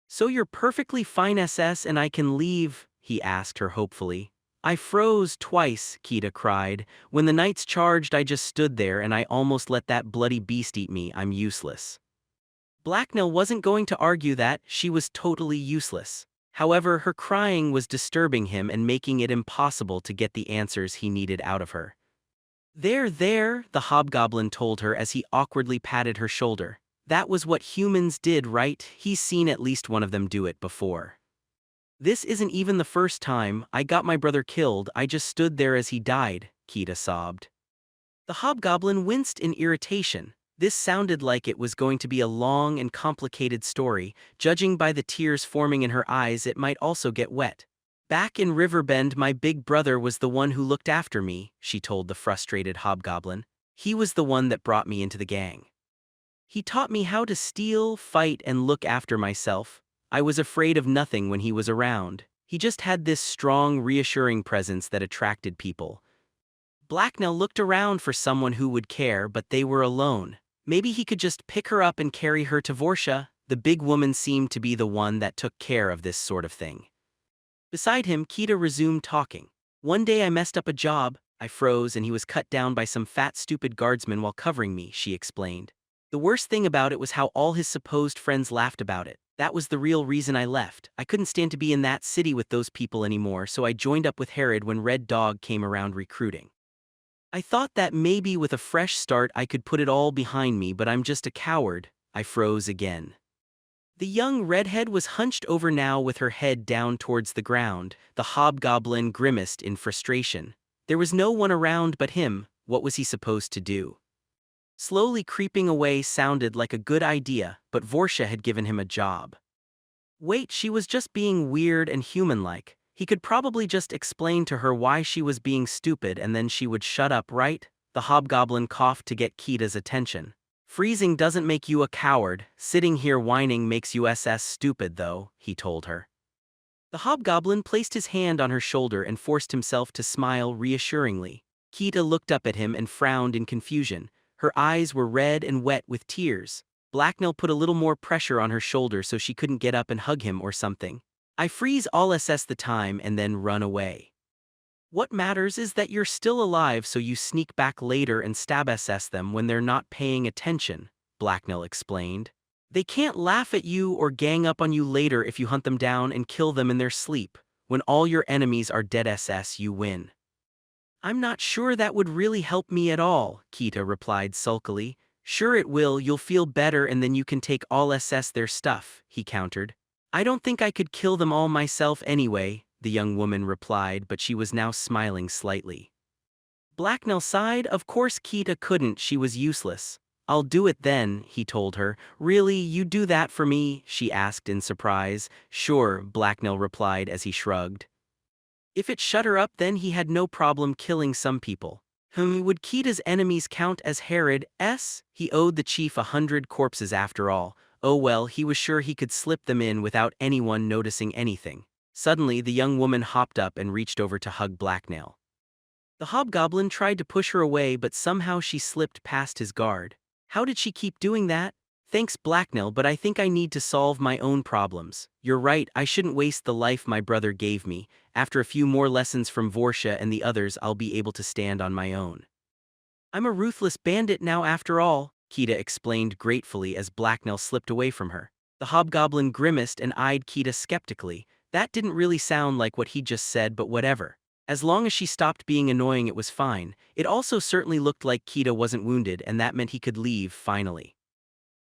So you're perfectly fine SS and I can leave? He asked her hopefully. I froze twice, Kita cried. When the knights charged I just stood there and I almost let that bloody beast eat me. I'm useless. Blacknell wasn't going to argue that, she was totally useless. However, her crying was disturbing him and making it impossible to get the answers he needed out of her. There, the hobgoblin told her as he awkwardly patted her shoulder. That was what humans did, right? He's seen at least one of them do it before. This isn't even the first time. I got my brother killed, I just stood there as he died, Kita sobbed. The hobgoblin winced in irritation. This sounded like it was going to be a long and complicated story. Judging by the tears forming in her eyes, it might also get wet. Back in Riverbend, my big brother was the one who looked after me, she told the frustrated hobgoblin. He was the one that brought me into the gang. He taught me how to steal, fight, and look after myself. I was afraid of nothing when he was around. He just had this strong, reassuring presence that attracted people. Blacknell looked around for someone who would care, but they were alone. Maybe he could just pick her up and carry her to Vorsha. The big woman seemed to be the one that took care of this sort of thing. Beside him, Kita resumed talking. One day I messed up a job. I froze and he was cut down by some fat stupid guardsman while covering me, she explained. The worst thing about it was how all his supposed friends laughed about it. That was the real reason I left. I couldn't stand to be in that city with those people anymore, so I joined up with Herod when Red Dog came around recruiting. I thought that maybe with a fresh start I could put it all behind me, but I'm just a coward. I froze again. The young redhead was hunched over now with her head down towards the ground. The hobgoblin grimaced in frustration. There was no one around but him. What was he supposed to do? Slowly creeping away sounded like a good idea, but Vorsha had given him a job. Wait, she was just being weird and human-like. He could probably just explain to her why she was being stupid and then she would shut up, right? The hobgoblin coughed to get Kita's attention. Freezing doesn't make you a coward. Sitting here whining makes you SS stupid though, he told her. The hobgoblin placed his hand on her shoulder and forced himself to smile reassuringly. Kita looked up at him and frowned in confusion. Her eyes were red and wet with tears. Blacknell put a little more pressure on her shoulder so she couldn't get up and hug him or something. I freeze all SS the time and then run away. What matters is that you're still alive, so you sneak back later and stab SS them when they're not paying attention, Blacknell explained. They can't laugh at you or gang up on you later if you hunt them down and kill them in their sleep. When all your enemies are dead SS, you win. I'm not sure that would really help me at all, Kita replied sulkily. Sure it will, you'll feel better and then you can take all SS their stuff, he countered. I don't think I could kill them all myself anyway, the young woman replied, but she was now smiling slightly. Blacknell sighed. Of course Kita couldn't, she was useless. I'll do it then, he told her. Really, you do that for me? She asked in surprise. Sure, Blacknell replied as he shrugged. If it shut her up, then he had no problem killing some people. Would Kita's enemies count as Herod's? He owed the chief 100 corpses after all. Oh well, he was sure he could slip them in without anyone noticing anything. Suddenly, the young woman hopped up and reached over to hug Blacknail. The hobgoblin tried to push her away, but somehow she slipped past his guard. How did she keep doing that? Thanks, Blacknail, but I think I need to solve my own problems. You're right, I shouldn't waste the life my brother gave me. After a few more lessons from Vorsha and the others, I'll be able to stand on my own. I'm a ruthless bandit now after all, Kita explained gratefully as Blacknail slipped away from her. The hobgoblin grimaced and eyed Kita skeptically. That didn't really sound like what he just said, but whatever. As long as she stopped being annoying, it was fine. It also certainly looked like Kita wasn't wounded, and that meant he could leave, finally.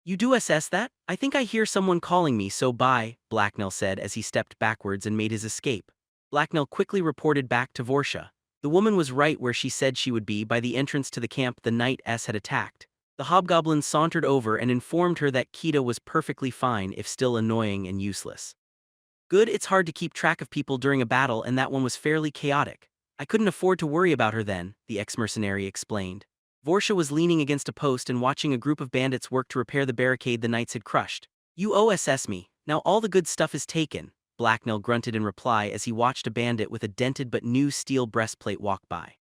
You do assess that? I think I hear someone calling me, so bye, Blacknail said as he stepped backwards and made his escape. Blacknail quickly reported back to Vorsha. The woman was right where she said she would be by the entrance to the camp the Knight S had attacked. The hobgoblin sauntered over and informed her that Kita was perfectly fine, if still annoying and useless. Good, it's hard to keep track of people during a battle, and that one was fairly chaotic. I couldn't afford to worry about her then, the ex-mercenary explained. Vorsha was leaning against a post and watching a group of bandits work to repair the barricade the knights had crushed. You OSS me, now all the good stuff is taken, Blacknail grunted in reply as he watched a bandit with a dented but new steel breastplate walk by.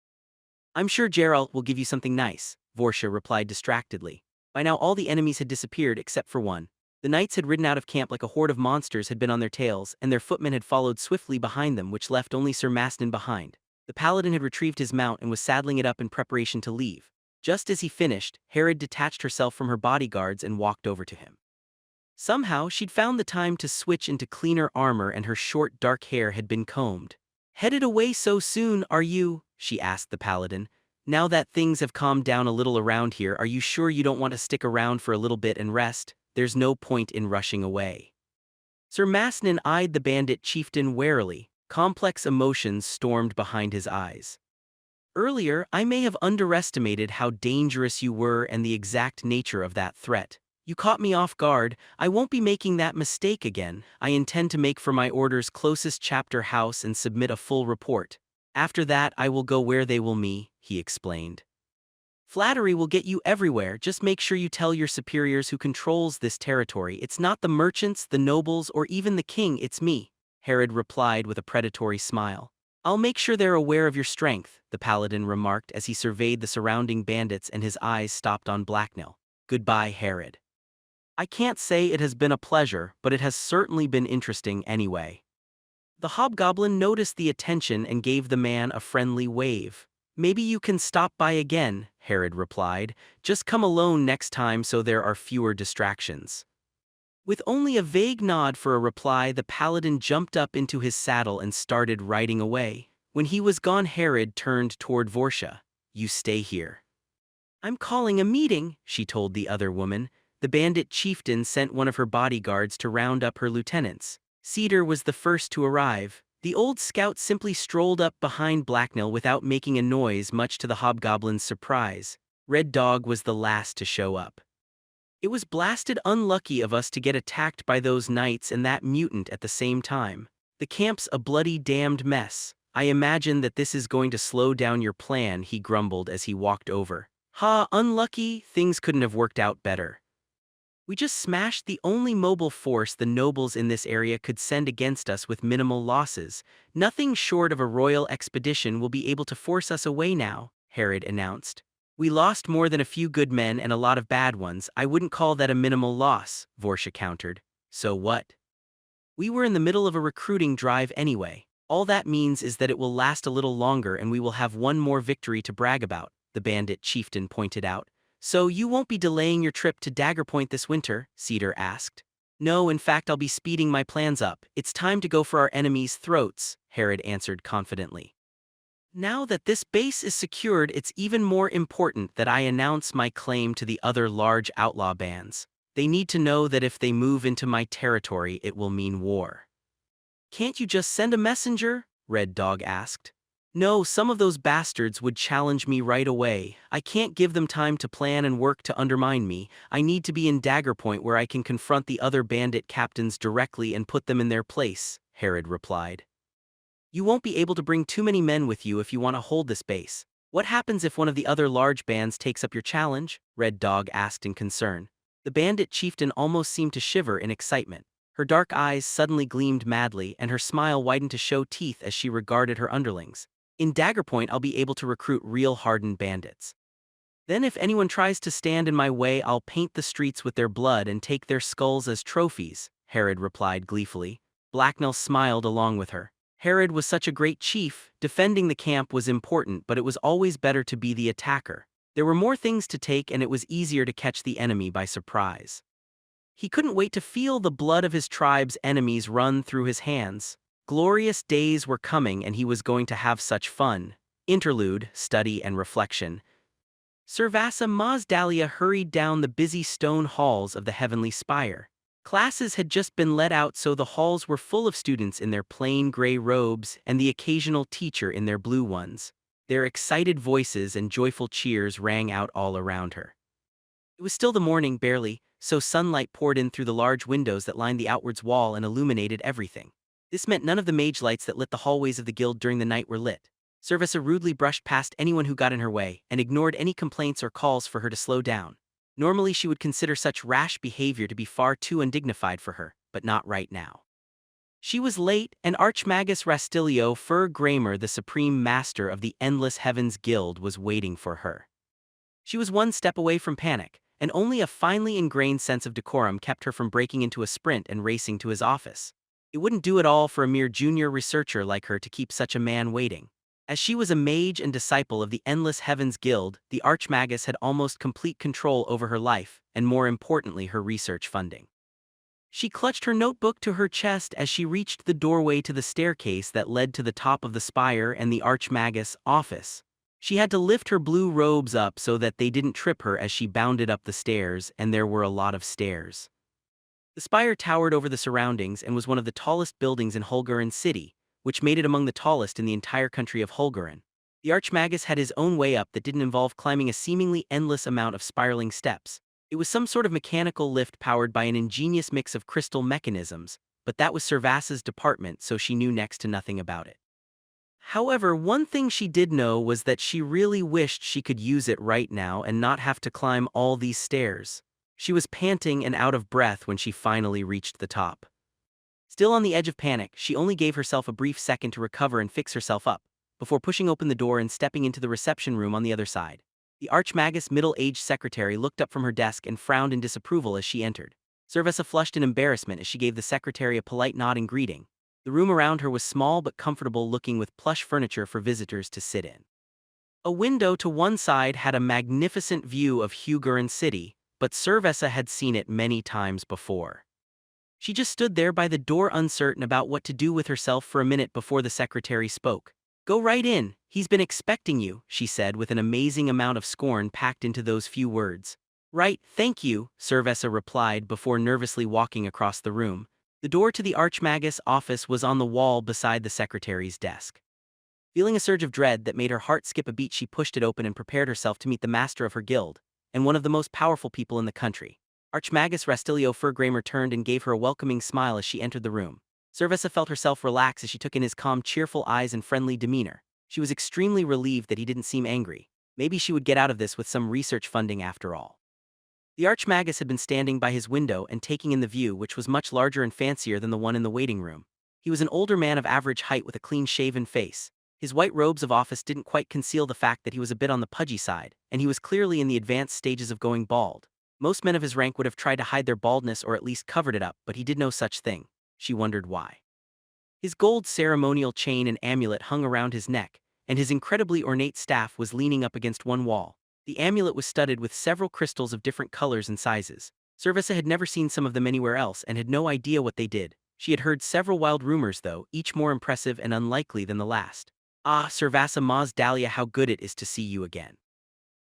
I'm sure Geralt will give you something nice, Vorsha replied distractedly. By now all the enemies had disappeared except for one. The knights had ridden out of camp like a horde of monsters had been on their tails, and their footmen had followed swiftly behind them, which left only Sir Mastin behind. The paladin had retrieved his mount and was saddling it up in preparation to leave. Just as he finished, Herod detached herself from her bodyguards and walked over to him. Somehow, she'd found the time to switch into cleaner armor, and her short dark hair had been combed. Headed away so soon, are you? She asked the paladin. Now that things have calmed down a little around here, are you sure you don't want to stick around for a little bit and rest? There's no point in rushing away. Sir Mastin eyed the bandit chieftain warily. Complex emotions stormed behind his eyes. Earlier, I may have underestimated how dangerous you were and the exact nature of that threat. You caught me off guard. I won't be making that mistake again. I intend to make for my order's closest chapter house and submit a full report. After that, I will go where they will me, he explained. Flattery will get you everywhere, just make sure you tell your superiors who controls this territory. It's not the merchants, the nobles, or even the king, it's me, Herod replied with a predatory smile. I'll make sure they're aware of your strength, the paladin remarked as he surveyed the surrounding bandits, and his eyes stopped on Blacknail. Goodbye, Herod. I can't say it has been a pleasure, but it has certainly been interesting anyway. The hobgoblin noticed the attention and gave the man a friendly wave. Maybe you can stop by again, Herod replied. Just come alone next time so there are fewer distractions. With only a vague nod for a reply, the paladin jumped up into his saddle and started riding away. When he was gone, Herod turned toward Vorsha. You stay here. I'm calling a meeting, she told the other woman. The bandit chieftain sent one of her bodyguards to round up her lieutenants. Cedar was the first to arrive. The old scout simply strolled up behind Blacknail without making a noise, much to the hobgoblin's surprise. Red Dog was the last to show up. It was blasted unlucky of us to get attacked by those knights and that mutant at the same time. The camp's a bloody damned mess. I imagine that this is going to slow down your plan, he grumbled as he walked over. Ha, unlucky, things couldn't have worked out better. We just smashed the only mobile force the nobles in this area could send against us with minimal losses. Nothing short of a royal expedition will be able to force us away now, Herod announced. We lost more than a few good men and a lot of bad ones. I wouldn't call that a minimal loss, Vorsha countered. So what? We were in the middle of a recruiting drive anyway. All that means is that it will last a little longer and we will have one more victory to brag about, the bandit chieftain pointed out. So you won't be delaying your trip to Dagger Point this winter? Cedar asked. No, in fact I'll be speeding my plans up. It's time to go for our enemies' throats, Herod answered confidently. Now that this base is secured, it's even more important that I announce my claim to the other large outlaw bands. They need to know that if they move into my territory, it will mean war. Can't you just send a messenger? Red Dog asked. No, some of those bastards would challenge me right away. I can't give them time to plan and work to undermine me. I need to be in Dagger Point where I can confront the other bandit captains directly and put them in their place, Herod replied. You won't be able to bring too many men with you if you want to hold this base. What happens if one of the other large bands takes up your challenge? Red Dog asked in concern. The bandit chieftain almost seemed to shiver in excitement. Her dark eyes suddenly gleamed madly, and her smile widened to show teeth as she regarded her underlings. In Dagger Point, I'll be able to recruit real hardened bandits. Then if anyone tries to stand in my way, I'll paint the streets with their blood and take their skulls as trophies, Herod replied gleefully. Blacknell smiled along with her. Herod was such a great chief. Defending the camp was important, but it was always better to be the attacker. There were more things to take, and it was easier to catch the enemy by surprise. He couldn't wait to feel the blood of his tribe's enemies run through his hands. Glorious days were coming, and he was going to have such fun. Interlude, study and reflection. Servassa Mazdalia hurried down the busy stone halls of the Heavenly Spire. Classes had just been let out, so the halls were full of students in their plain gray robes and the occasional teacher in their blue ones. Their excited voices and joyful cheers rang out all around her. It was still the morning, barely, so sunlight poured in through the large windows that lined the outwards wall and illuminated everything. This meant none of the mage lights that lit the hallways of the guild during the night were lit. Servassa rudely brushed past anyone who got in her way and ignored any complaints or calls for her to slow down. Normally she would consider such rash behavior to be far too undignified for her, but not right now. She was late, and Archmagus Rastilio Fur Gramer, the supreme master of the Endless Heavens Guild, was waiting for her. She was one step away from panic, and only a finely ingrained sense of decorum kept her from breaking into a sprint and racing to his office. It wouldn't do at all for a mere junior researcher like her to keep such a man waiting. As she was a mage and disciple of the Endless Heavens Guild, the Archmagus had almost complete control over her life, and more importantly her research funding. She clutched her notebook to her chest as she reached the doorway to the staircase that led to the top of the spire and the Archmagus' office. She had to lift her blue robes up so that they didn't trip her as she bounded up the stairs, and there were a lot of stairs. The spire towered over the surroundings and was one of the tallest buildings in Holgaran City, which made it among the tallest in the entire country of Holgaran. The Archmagus had his own way up that didn't involve climbing a seemingly endless amount of spiraling steps. It was some sort of mechanical lift powered by an ingenious mix of crystal mechanisms, but that was Servassa's department, so she knew next to nothing about it. However, one thing she did know was that she really wished she could use it right now and not have to climb all these stairs. She was panting and out of breath when she finally reached the top. Still on the edge of panic, she only gave herself a brief second to recover and fix herself up, before pushing open the door and stepping into the reception room on the other side. The Archmagus' middle-aged secretary looked up from her desk and frowned in disapproval as she entered. Servassa flushed in embarrassment as she gave the secretary a polite nod in greeting. The room around her was small but comfortable, looking with plush furniture for visitors to sit in. A window to one side had a magnificent view of Holgaran City, but Servassa had seen it many times before. She just stood there by the door, uncertain about what to do with herself for a minute before the secretary spoke. "Go right in, he's been expecting you," she said with an amazing amount of scorn packed into those few words. "Right, thank you," Servassa replied before nervously walking across the room. The door to the Archmagus' office was on the wall beside the secretary's desk. Feeling a surge of dread that made her heart skip a beat, she pushed it open and prepared herself to meet the master of her guild, and one of the most powerful people in the country. Archmagus Rastilio Furgramer turned and gave her a welcoming smile as she entered the room. Servassa felt herself relax as she took in his calm, cheerful eyes and friendly demeanor. She was extremely relieved that he didn't seem angry. Maybe she would get out of this with some research funding after all. The Archmagus had been standing by his window and taking in the view, which was much larger and fancier than the one in the waiting room. He was an older man of average height with a clean-shaven face. His white robes of office didn't quite conceal the fact that he was a bit on the pudgy side, and he was clearly in the advanced stages of going bald. Most men of his rank would have tried to hide their baldness or at least covered it up, but he did no such thing. She wondered why. His gold ceremonial chain and amulet hung around his neck, and his incredibly ornate staff was leaning up against one wall. The amulet was studded with several crystals of different colors and sizes. Servassa had never seen some of them anywhere else and had no idea what they did. She had heard several wild rumors though, each more impressive and unlikely than the last. "Ah, Servassa Mazdalia, how good it is to see you again.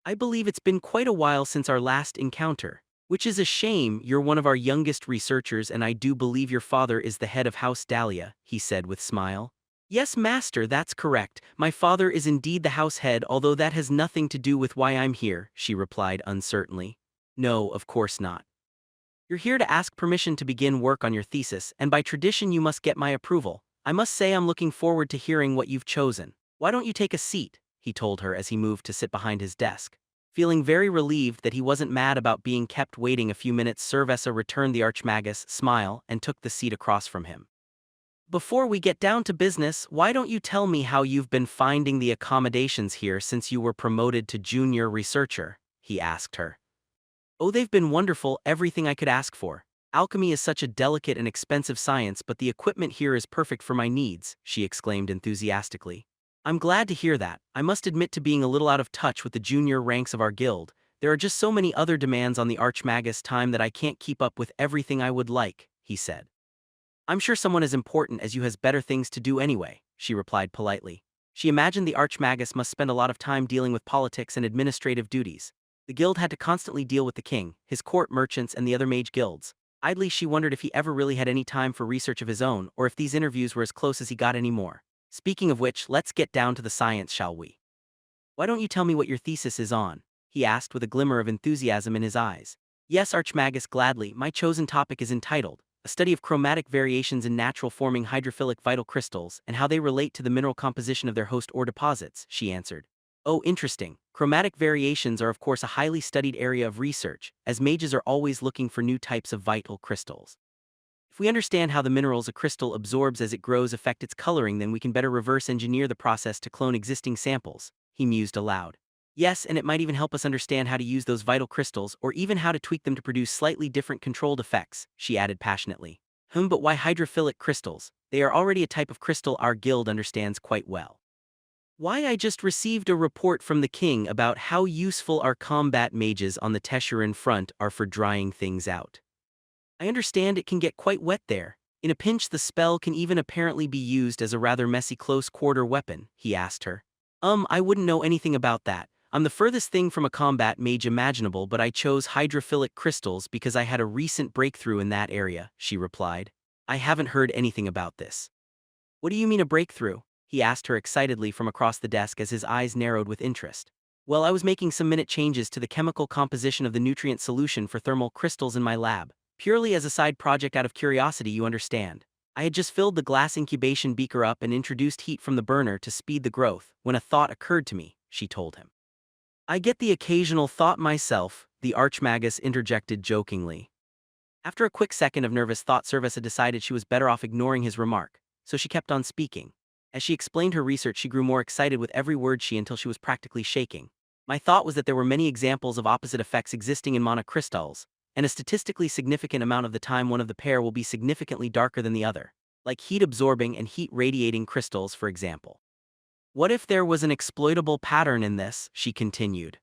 I believe it's been quite a while since our last encounter. Which is a shame, you're one of our youngest researchers and I do believe your father is the head of House Dahlia," he said with smile. "Yes, master, that's correct. My father is indeed the house head, although that has nothing to do with why I'm here," she replied uncertainly. "No, of course not. You're here to ask permission to begin work on your thesis, and by tradition you must get my approval. I must say I'm looking forward to hearing what you've chosen. Why don't you take a seat?" he told her as he moved to sit behind his desk. Feeling very relieved that he wasn't mad about being kept waiting a few minutes, Cerveza returned the Archmagus' smile and took the seat across from him. Before we get down to business, why don't you tell me how you've been finding the accommodations here since you were promoted to junior researcher? He asked her. Oh, they've been wonderful, everything I could ask for. Alchemy is such a delicate and expensive science, but the equipment here is perfect for my needs, she exclaimed enthusiastically. I'm glad to hear that. I must admit to being a little out of touch with the junior ranks of our guild. There are just so many other demands on the Archmagus time that I can't keep up with everything I would like, he said. I'm sure someone as important as you has better things to do anyway, she replied politely. She imagined the Archmagus must spend a lot of time dealing with politics and administrative duties. The guild had to constantly deal with the king, his court merchants, and the other mage guilds. Idly she wondered if he ever really had any time for research of his own, or if these interviews were as close as he got anymore. Speaking of which, let's get down to the science, shall we? Why don't you tell me what your thesis is on? He asked with a glimmer of enthusiasm in his eyes. Yes, Archmagus, gladly. My chosen topic is entitled, A Study of Chromatic Variations in Natural Forming Hydrophilic Vital Crystals and How They Relate to the Mineral Composition of Their Host or Deposits, she answered. Oh, interesting. Chromatic variations are of course a highly studied area of research, as mages are always looking for new types of vital crystals. If we understand how the minerals a crystal absorbs as it grows affect its coloring, then we can better reverse engineer the process to clone existing samples, he mused aloud. Yes, and it might even help us understand how to use those vital crystals, or even how to tweak them to produce slightly different controlled effects, she added passionately. But why hydrophilic crystals? They are already a type of crystal our guild understands quite well. Why, I just received a report from the king about how useful our combat mages on the Teshurin front are for drying things out. I understand it can get quite wet there. In a pinch the spell can even apparently be used as a rather messy close-quarter weapon, he asked her. I wouldn't know anything about that. I'm the furthest thing from a combat mage imaginable, but I chose hydrophilic crystals because I had a recent breakthrough in that area, she replied. I haven't heard anything about this. What do you mean a breakthrough? He asked her excitedly from across the desk as his eyes narrowed with interest. Well, I was making some minute changes to the chemical composition of the nutrient solution for thermal crystals in my lab, purely as a side project out of curiosity, you understand. I had just filled the glass incubation beaker up and introduced heat from the burner to speed the growth, when a thought occurred to me, she told him. I get the occasional thought myself, the Archmagus interjected jokingly. After a quick second of nervous thought, Cerveza decided she was better off ignoring his remark, so she kept on speaking. As she explained her research, she grew more excited with every word until she was practically shaking. My thought was that there were many examples of opposite effects existing in monocrystals, and a statistically significant amount of the time one of the pair will be significantly darker than the other, like heat-absorbing and heat-radiating crystals, for example. What if there was an exploitable pattern in this? She continued.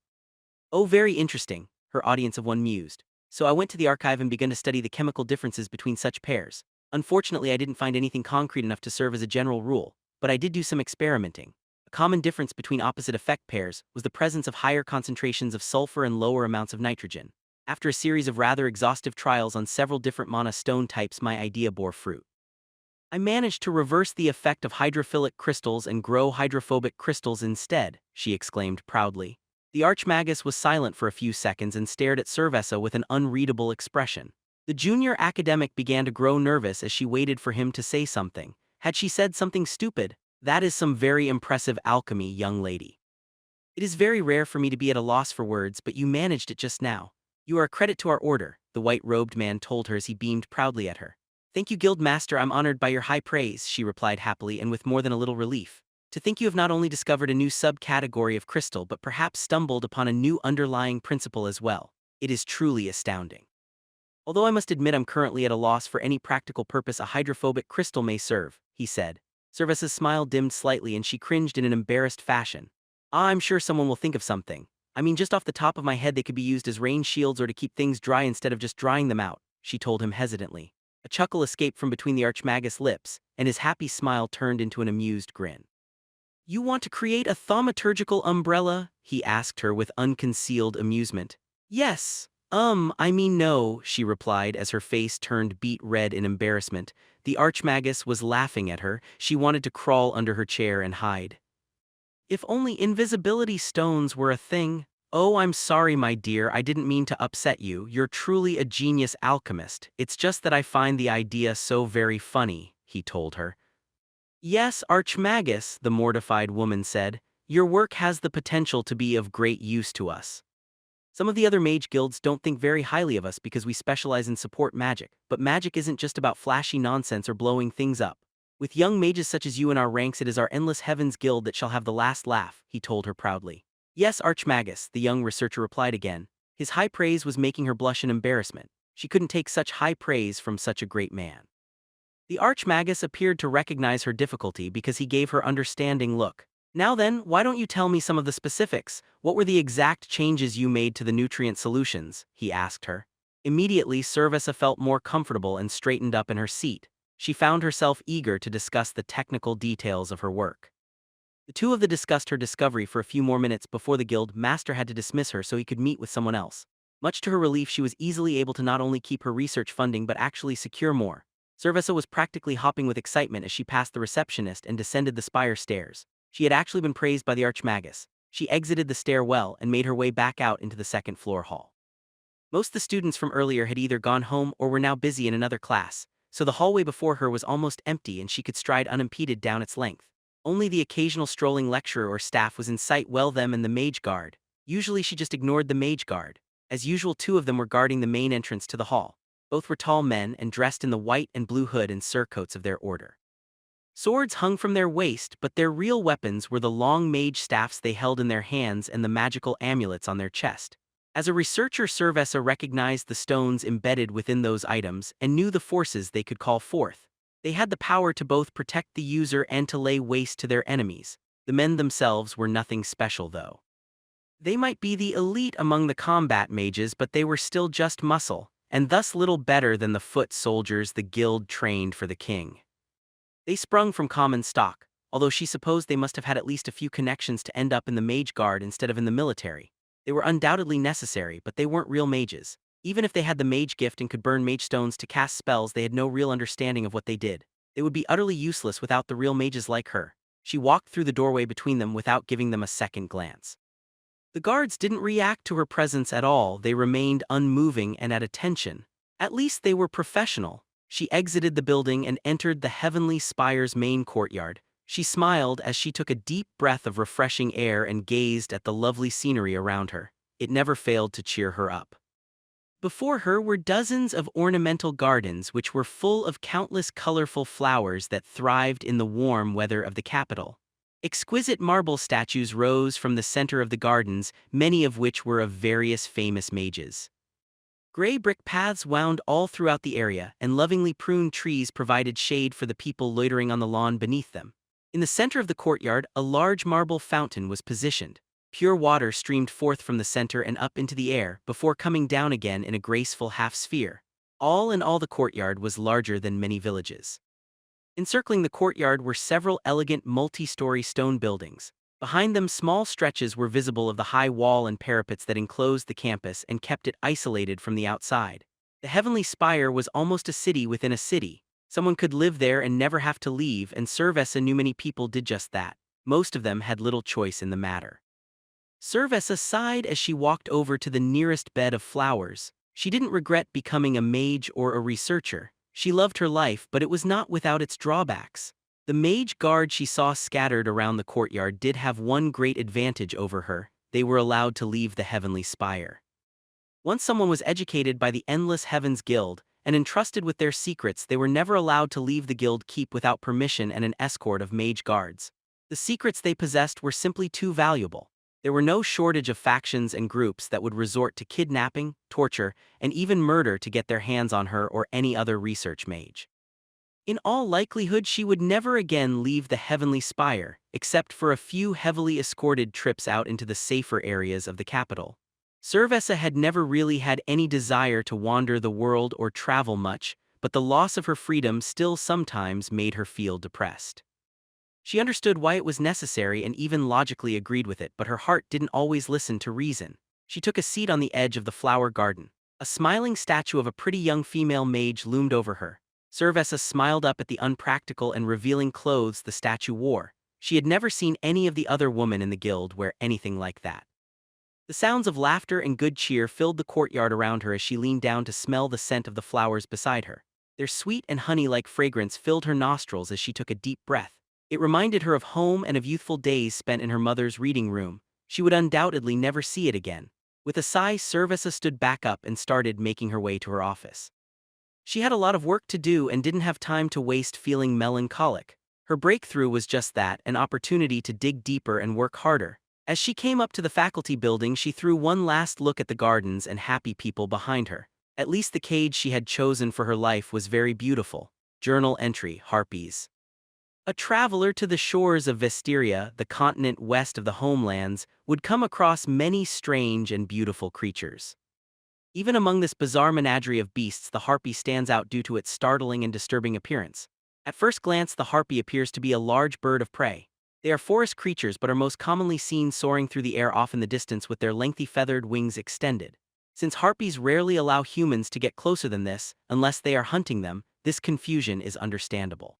Oh, very interesting, her audience of one mused. So I went to the archive and began to study the chemical differences between such pairs. Unfortunately, I didn't find anything concrete enough to serve as a general rule, but I did do some experimenting. A common difference between opposite effect pairs was the presence of higher concentrations of sulfur and lower amounts of nitrogen. After a series of rather exhaustive trials on several different mana stone types, my idea bore fruit. I managed to reverse the effect of hydrophilic crystals and grow hydrophobic crystals instead, she exclaimed proudly. The Archmagus was silent for a few seconds and stared at Cerveza with an unreadable expression. The junior academic began to grow nervous as she waited for him to say something. Had she said something stupid? That is some very impressive alchemy, young lady. It is very rare for me to be at a loss for words, but you managed it just now. You are a credit to our order, the white-robed man told her as he beamed proudly at her. Thank you, Guild Master, I'm honored by your high praise, she replied happily and with more than a little relief. To think you have not only discovered a new subcategory of crystal but perhaps stumbled upon a new underlying principle as well. It is truly astounding. Although I must admit I'm currently at a loss for any practical purpose a hydrophobic crystal may serve, he said. Cerveza's smile dimmed slightly and she cringed in an embarrassed fashion. I'm sure someone will think of something. I mean, just off the top of my head they could be used as rain shields or to keep things dry instead of just drying them out, she told him hesitantly. A chuckle escaped from between the Archmagus' lips, and his happy smile turned into an amused grin. You want to create a thaumaturgical umbrella? He asked her with unconcealed amusement. Yes. I mean no, she replied as her face turned beet red in embarrassment. The Archmagus was laughing at her. She wanted to crawl under her chair and hide. If only invisibility stones were a thing. Oh, I'm sorry, my dear, I didn't mean to upset you. You're truly a genius alchemist. It's just that I find the idea so very funny, he told her. Yes, Archmagus, the mortified woman said. Your work has the potential to be of great use to us. Some of the other mage guilds don't think very highly of us because we specialize in support magic, but magic isn't just about flashy nonsense or blowing things up. With young mages such as you in our ranks, it is our endless heavens guild that shall have the last laugh, he told her proudly. Yes, Archmagus, the young researcher replied again. His high praise was making her blush in embarrassment. She couldn't take such high praise from such a great man. The Archmagus appeared to recognize her difficulty because he gave her understanding look. Now then, why don't you tell me some of the specifics? What were the exact changes you made to the nutrient solutions? He asked her. Immediately, Cerveza felt more comfortable and straightened up in her seat. She found herself eager to discuss the technical details of her work. The two of them discussed her discovery for a few more minutes before the guild master had to dismiss her so he could meet with someone else. Much to her relief, she was easily able to not only keep her research funding but actually secure more. Cerveza was practically hopping with excitement as she passed the receptionist and descended the spire stairs. She had actually been praised by the Archmagus. She exited the stairwell and made her way back out into the second-floor hall. Most of the students from earlier had either gone home or were now busy in another class, so the hallway before her was almost empty and she could stride unimpeded down its length. Only the occasional strolling lecturer or staff was in sight, well them and the mage guard. Usually she just ignored the mage guard. As usual, two of them were guarding the main entrance to the hall. Both were tall men and dressed in the white and blue hood and surcoats of their order. Swords hung from their waist, but their real weapons were the long mage staffs they held in their hands and the magical amulets on their chest. As a researcher, Cerveza recognized the stones embedded within those items and knew the forces they could call forth. They had the power to both protect the user and to lay waste to their enemies. The men themselves were nothing special, though. They might be the elite among the combat mages, but they were still just muscle, and thus little better than the foot soldiers the guild trained for the king. They sprung from common stock, although she supposed they must have had at least a few connections to end up in the mage guard instead of in the military. They were undoubtedly necessary, but they weren't real mages. Even if they had the mage gift and could burn mage stones to cast spells, they had no real understanding of what they did. They would be utterly useless without the real mages like her. She walked through the doorway between them without giving them a second glance. The guards didn't react to her presence at all. They remained unmoving and at attention. At least they were professional. She exited the building and entered the Heavenly Spire's main courtyard. She smiled as she took a deep breath of refreshing air and gazed at the lovely scenery around her. It never failed to cheer her up. Before her were dozens of ornamental gardens which were full of countless colorful flowers that thrived in the warm weather of the capital. Exquisite marble statues rose from the center of the gardens, many of which were of various famous mages. Gray brick paths wound all throughout the area, and lovingly pruned trees provided shade for the people loitering on the lawn beneath them. In the center of the courtyard, a large marble fountain was positioned. Pure water streamed forth from the center and up into the air, before coming down again in a graceful half-sphere. All in all, the courtyard was larger than many villages. Encircling the courtyard were several elegant multi-story stone buildings. Behind them, small stretches were visible of the high wall and parapets that enclosed the campus and kept it isolated from the outside. The Heavenly Spire was almost a city within a city. Someone could live there and never have to leave, and Cerveza knew many people did just that. Most of them had little choice in the matter. Cerveza sighed as she walked over to the nearest bed of flowers. She didn't regret becoming a mage or a researcher. She loved her life, but it was not without its drawbacks. The mage guard she saw scattered around the courtyard did have one great advantage over her: they were allowed to leave the Heavenly Spire. Once someone was educated by the Endless Heavens Guild and entrusted with their secrets, they were never allowed to leave the guild keep without permission and an escort of mage guards. The secrets they possessed were simply too valuable. There were no shortage of factions and groups that would resort to kidnapping, torture, and even murder to get their hands on her or any other research mage. In all likelihood, she would never again leave the Heavenly Spire, except for a few heavily escorted trips out into the safer areas of the capital. Cerveza had never really had any desire to wander the world or travel much, but the loss of her freedom still sometimes made her feel depressed. She understood why it was necessary and even logically agreed with it, but her heart didn't always listen to reason. She took a seat on the edge of the flower garden. A smiling statue of a pretty young female mage loomed over her. Cerveza smiled up at the unpractical and revealing clothes the statue wore. She had never seen any of the other women in the guild wear anything like that. The sounds of laughter and good cheer filled the courtyard around her as she leaned down to smell the scent of the flowers beside her. Their sweet and honey-like fragrance filled her nostrils as she took a deep breath. It reminded her of home and of youthful days spent in her mother's reading room. She would undoubtedly never see it again. With a sigh, Cerveza stood back up and started making her way to her office. She had a lot of work to do and didn't have time to waste feeling melancholic. Her breakthrough was just that, an opportunity to dig deeper and work harder. As she came up to the faculty building, she threw one last look at the gardens and happy people behind her. At least the cage she had chosen for her life was very beautiful. Journal entry: Harpies. A traveler to the shores of Vestiria, the continent west of the homelands, would come across many strange and beautiful creatures. Even among this bizarre menagerie of beasts, the harpy stands out due to its startling and disturbing appearance. At first glance, the harpy appears to be a large bird of prey. They are forest creatures but are most commonly seen soaring through the air off in the distance with their lengthy feathered wings extended. Since harpies rarely allow humans to get closer than this, unless they are hunting them, this confusion is understandable.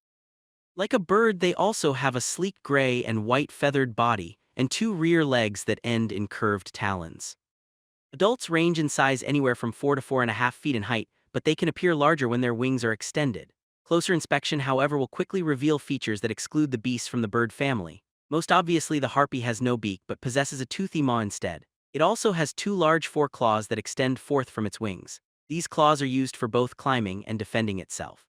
Like a bird, they also have a sleek gray and white feathered body, and two rear legs that end in curved talons. Adults range in size anywhere from 4 to 4.5 feet in height, but they can appear larger when their wings are extended. Closer inspection, however, will quickly reveal features that exclude the beasts from the bird family. Most obviously, the harpy has no beak but possesses a toothy maw instead. It also has two large foreclaws that extend forth from its wings. These claws are used for both climbing and defending itself.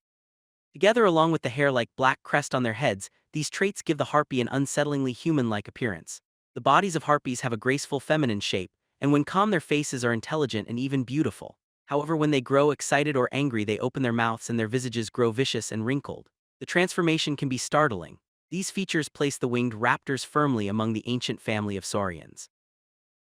Together, along with the hair-like black crest on their heads, these traits give the harpy an unsettlingly human-like appearance. The bodies of harpies have a graceful feminine shape, and when calm their faces are intelligent and even beautiful. However, when they grow excited or angry, they open their mouths and their visages grow vicious and wrinkled. The transformation can be startling. These features place the winged raptors firmly among the ancient family of saurians.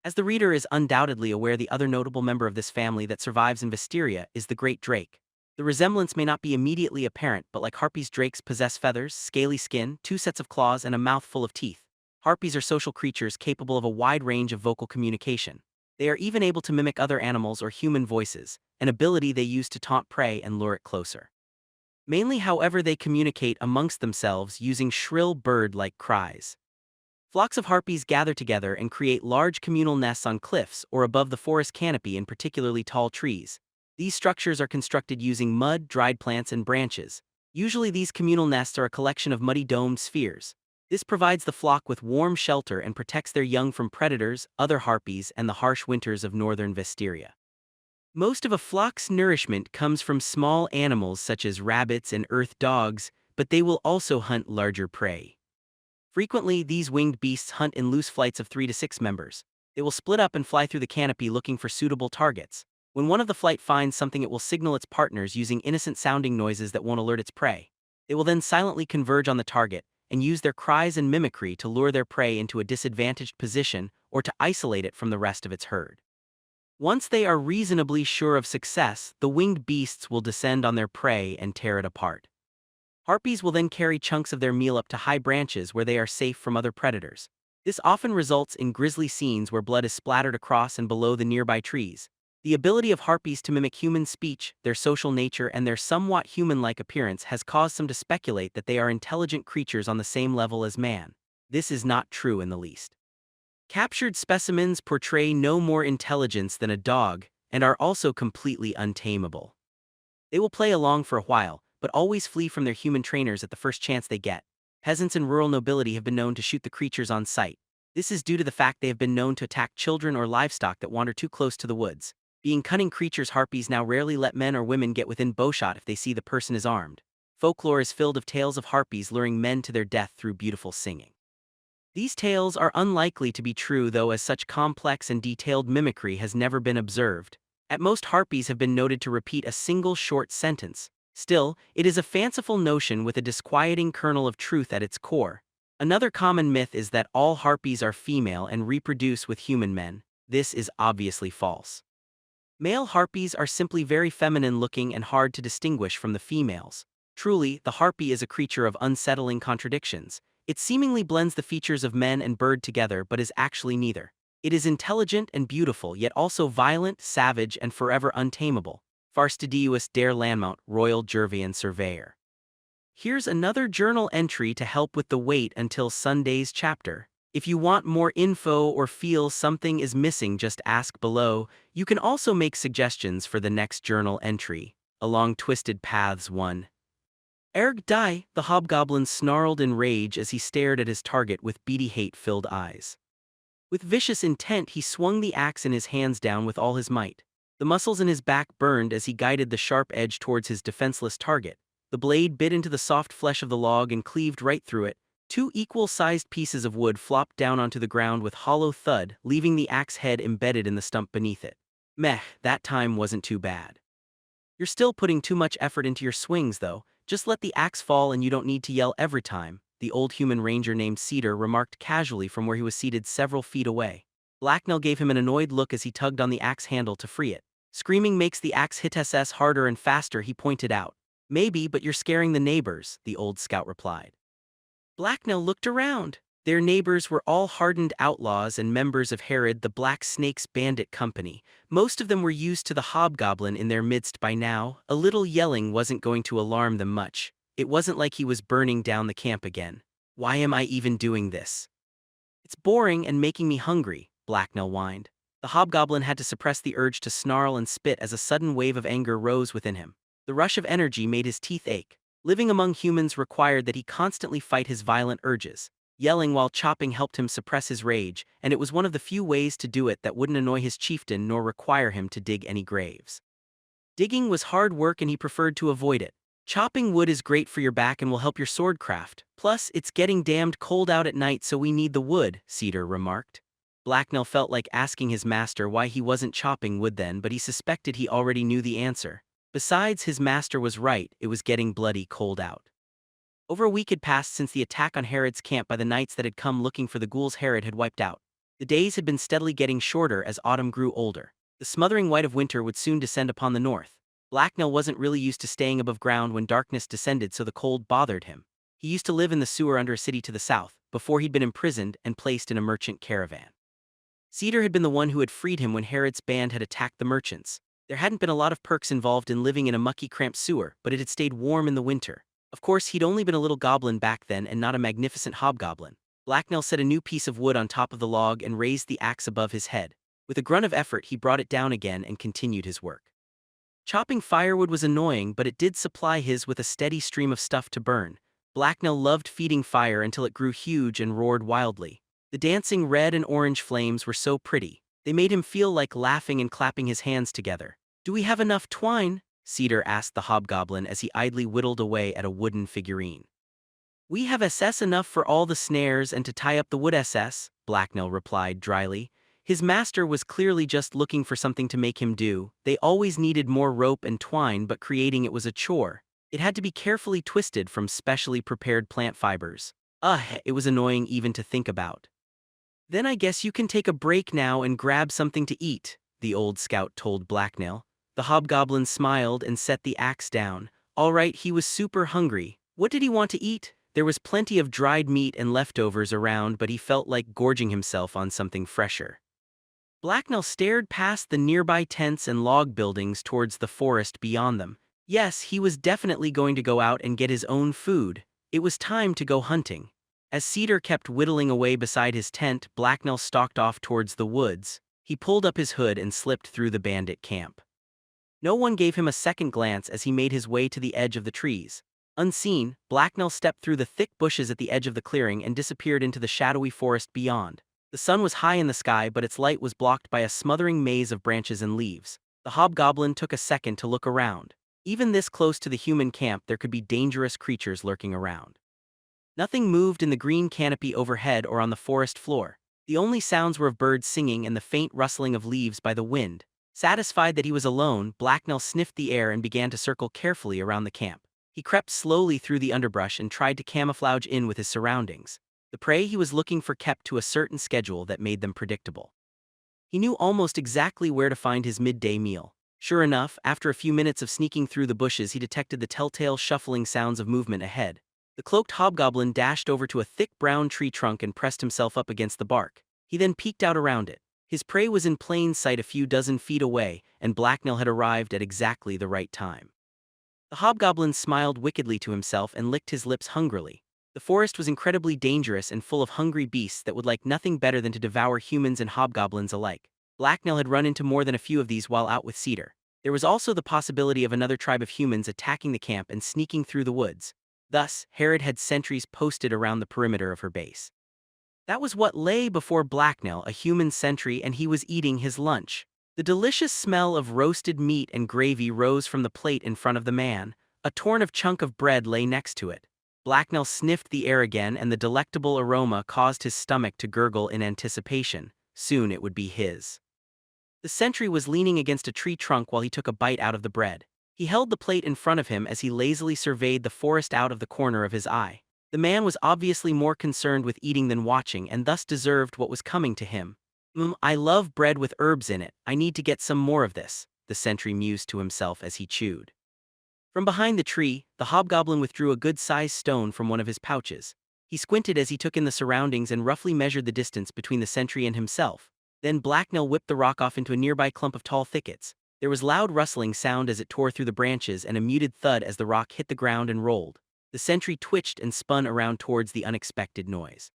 As the reader is undoubtedly aware, the other notable member of this family that survives in Vestiria is the great drake. The resemblance may not be immediately apparent, but like harpies, drakes possess feathers, scaly skin, two sets of claws, and a mouth full of teeth. Harpies are social creatures capable of a wide range of vocal communication. They are even able to mimic other animals or human voices, an ability they use to taunt prey and lure it closer. Mainly, however, they communicate amongst themselves using shrill bird-like cries. Flocks of harpies gather together and create large communal nests on cliffs or above the forest canopy in particularly tall trees. These structures are constructed using mud, dried plants, and branches. Usually these communal nests are a collection of muddy domed spheres. This provides the flock with warm shelter and protects their young from predators, other harpies, and the harsh winters of northern Vestiria. Most of a flock's nourishment comes from small animals such as rabbits and earth dogs, but they will also hunt larger prey. Frequently, these winged beasts hunt in loose flights of 3 to 6 members. They will split up and fly through the canopy looking for suitable targets. When one of the flight finds something, it will signal its partners using innocent-sounding noises that won't alert its prey. They will then silently converge on the target and use their cries and mimicry to lure their prey into a disadvantaged position or to isolate it from the rest of its herd. Once they are reasonably sure of success, the winged beasts will descend on their prey and tear it apart. Harpies will then carry chunks of their meal up to high branches where they are safe from other predators. This often results in grisly scenes where blood is splattered across and below the nearby trees. The ability of harpies to mimic human speech, their social nature, and their somewhat human-like appearance has caused some to speculate that they are intelligent creatures on the same level as man. This is not true in the least. Captured specimens portray no more intelligence than a dog and are also completely untamable. They will play along for a while, but always flee from their human trainers at the first chance they get. Peasants and rural nobility have been known to shoot the creatures on sight. This is due to the fact they have been known to attack children or livestock that wander too close to the woods. Being cunning creatures, harpies now rarely let men or women get within bowshot if they see the person is armed. Folklore is filled of tales of harpies luring men to their death through beautiful singing. These tales are unlikely to be true, though, as such complex and detailed mimicry has never been observed. At most, harpies have been noted to repeat a single short sentence. Still, it is a fanciful notion with a disquieting kernel of truth at its core. Another common myth is that all harpies are female and reproduce with human men. This is obviously false. Male harpies are simply very feminine-looking and hard to distinguish from the females. Truly, the harpy is a creature of unsettling contradictions. It seemingly blends the features of men and bird together but is actually neither. It is intelligent and beautiful, yet also violent, savage, and forever untamable. Fastidious der Landmount, Royal Gervian Surveyor. Here's another journal entry to help with the wait until Sunday's chapter. If you want more info or feel something is missing, just ask below. You can also make suggestions for the next journal entry. Along Twisted Paths 1. Erg die, the hobgoblin snarled in rage as he stared at his target with beady hate-filled eyes. With vicious intent, he swung the axe in his hands down with all his might. The muscles in his back burned as he guided the sharp edge towards his defenseless target. The blade bit into the soft flesh of the log and cleaved right through it. Two equal-sized pieces of wood flopped down onto the ground with hollow thud, leaving the axe head embedded in the stump beneath it. Meh, that time wasn't too bad. You're still putting too much effort into your swings, though. Just let the axe fall and you don't need to yell every time, the old human ranger named Cedar remarked casually from where he was seated several feet away. Blacknell gave him an annoyed look as he tugged on the axe handle to free it. Screaming makes the axe hit SS harder and faster, he pointed out. Maybe, but you're scaring the neighbors, the old scout replied. Blacknell looked around. Their neighbors were all hardened outlaws and members of Herod the Black Snake's bandit company. Most of them were used to the hobgoblin in their midst by now. A little yelling wasn't going to alarm them much. It wasn't like he was burning down the camp again. Why am I even doing this? It's boring and making me hungry, Blacknell whined. The hobgoblin had to suppress the urge to snarl and spit as a sudden wave of anger rose within him. The rush of energy made his teeth ache. Living among humans required that he constantly fight his violent urges. Yelling while chopping helped him suppress his rage, and it was one of the few ways to do it that wouldn't annoy his chieftain nor require him to dig any graves. Digging was hard work and he preferred to avoid it. Chopping wood is great for your back and will help your sword craft. Plus, it's getting damned cold out at night, so we need the wood, Cedar remarked. Blacknell felt like asking his master why he wasn't chopping wood then, but he suspected he already knew the answer. Besides, his master was right, it was getting bloody cold out. Over a week had passed since the attack on Herod's camp by the knights that had come looking for the ghouls Herod had wiped out. The days had been steadily getting shorter as autumn grew older. The smothering white of winter would soon descend upon the north. Blacknell wasn't really used to staying above ground when darkness descended, so the cold bothered him. He used to live in the sewer under a city to the south, before he'd been imprisoned and placed in a merchant caravan. Cedar had been the one who had freed him when Herod's band had attacked the merchants. There hadn't been a lot of perks involved in living in a mucky, cramped sewer, but it had stayed warm in the winter. Of course, he'd only been a little goblin back then and not a magnificent hobgoblin. Blacknell set a new piece of wood on top of the log and raised the axe above his head. With a grunt of effort, he brought it down again and continued his work. Chopping firewood was annoying, but it did supply his with a steady stream of stuff to burn. Blacknell loved feeding fire until it grew huge and roared wildly. The dancing red and orange flames were so pretty. They made him feel like laughing and clapping his hands together. "Do we have enough twine?" Cedar asked the hobgoblin as he idly whittled away at a wooden figurine. "We have SS enough for all the snares and to tie up the wood SS," Blacknell replied dryly. His master was clearly just looking for something to make him do. They always needed more rope and twine, but creating it was a chore. It had to be carefully twisted from specially prepared plant fibers. It was annoying even to think about. "Then I guess you can take a break now and grab something to eat," the old scout told Blacknell. The hobgoblin smiled and set the axe down. All right, he was super hungry. What did he want to eat? There was plenty of dried meat and leftovers around, but he felt like gorging himself on something fresher. Blacknell stared past the nearby tents and log buildings towards the forest beyond them. Yes, he was definitely going to go out and get his own food. It was time to go hunting. As Cedar kept whittling away beside his tent, Blacknell stalked off towards the woods. He pulled up his hood and slipped through the bandit camp. No one gave him a second glance as he made his way to the edge of the trees. Unseen, Blacknell stepped through the thick bushes at the edge of the clearing and disappeared into the shadowy forest beyond. The sun was high in the sky, but its light was blocked by a smothering maze of branches and leaves. The hobgoblin took a second to look around. Even this close to the human camp, there could be dangerous creatures lurking around. Nothing moved in the green canopy overhead or on the forest floor. The only sounds were of birds singing and the faint rustling of leaves by the wind. Satisfied that he was alone, Blacknell sniffed the air and began to circle carefully around the camp. He crept slowly through the underbrush and tried to camouflage in with his surroundings. The prey he was looking for kept to a certain schedule that made them predictable. He knew almost exactly where to find his midday meal. Sure enough, after a few minutes of sneaking through the bushes, he detected the telltale shuffling sounds of movement ahead. The cloaked hobgoblin dashed over to a thick brown tree trunk and pressed himself up against the bark. He then peeked out around it. His prey was in plain sight a few dozen feet away, and Blacknell had arrived at exactly the right time. The hobgoblin smiled wickedly to himself and licked his lips hungrily. The forest was incredibly dangerous and full of hungry beasts that would like nothing better than to devour humans and hobgoblins alike. Blacknell had run into more than a few of these while out with Cedar. There was also the possibility of another tribe of humans attacking the camp and sneaking through the woods. Thus, Herod had sentries posted around the perimeter of her base. That was what lay before Blacknell, a human sentry, and he was eating his lunch. The delicious smell of roasted meat and gravy rose from the plate in front of the man. A torn of chunk of bread lay next to it. Blacknell sniffed the air again, and the delectable aroma caused his stomach to gurgle in anticipation. Soon it would be his. The sentry was leaning against a tree trunk while he took a bite out of the bread. He held the plate in front of him as he lazily surveyed the forest out of the corner of his eye. The man was obviously more concerned with eating than watching, and thus deserved what was coming to him. I love bread with herbs in it. I need to get some more of this," the sentry mused to himself as he chewed. From behind the tree, the hobgoblin withdrew a good-sized stone from one of his pouches. He squinted as he took in the surroundings and roughly measured the distance between the sentry and himself. Then Blacknell whipped the rock off into a nearby clump of tall thickets. There was loud rustling sound as it tore through the branches and a muted thud as the rock hit the ground and rolled. The sentry twitched and spun around towards the unexpected noise.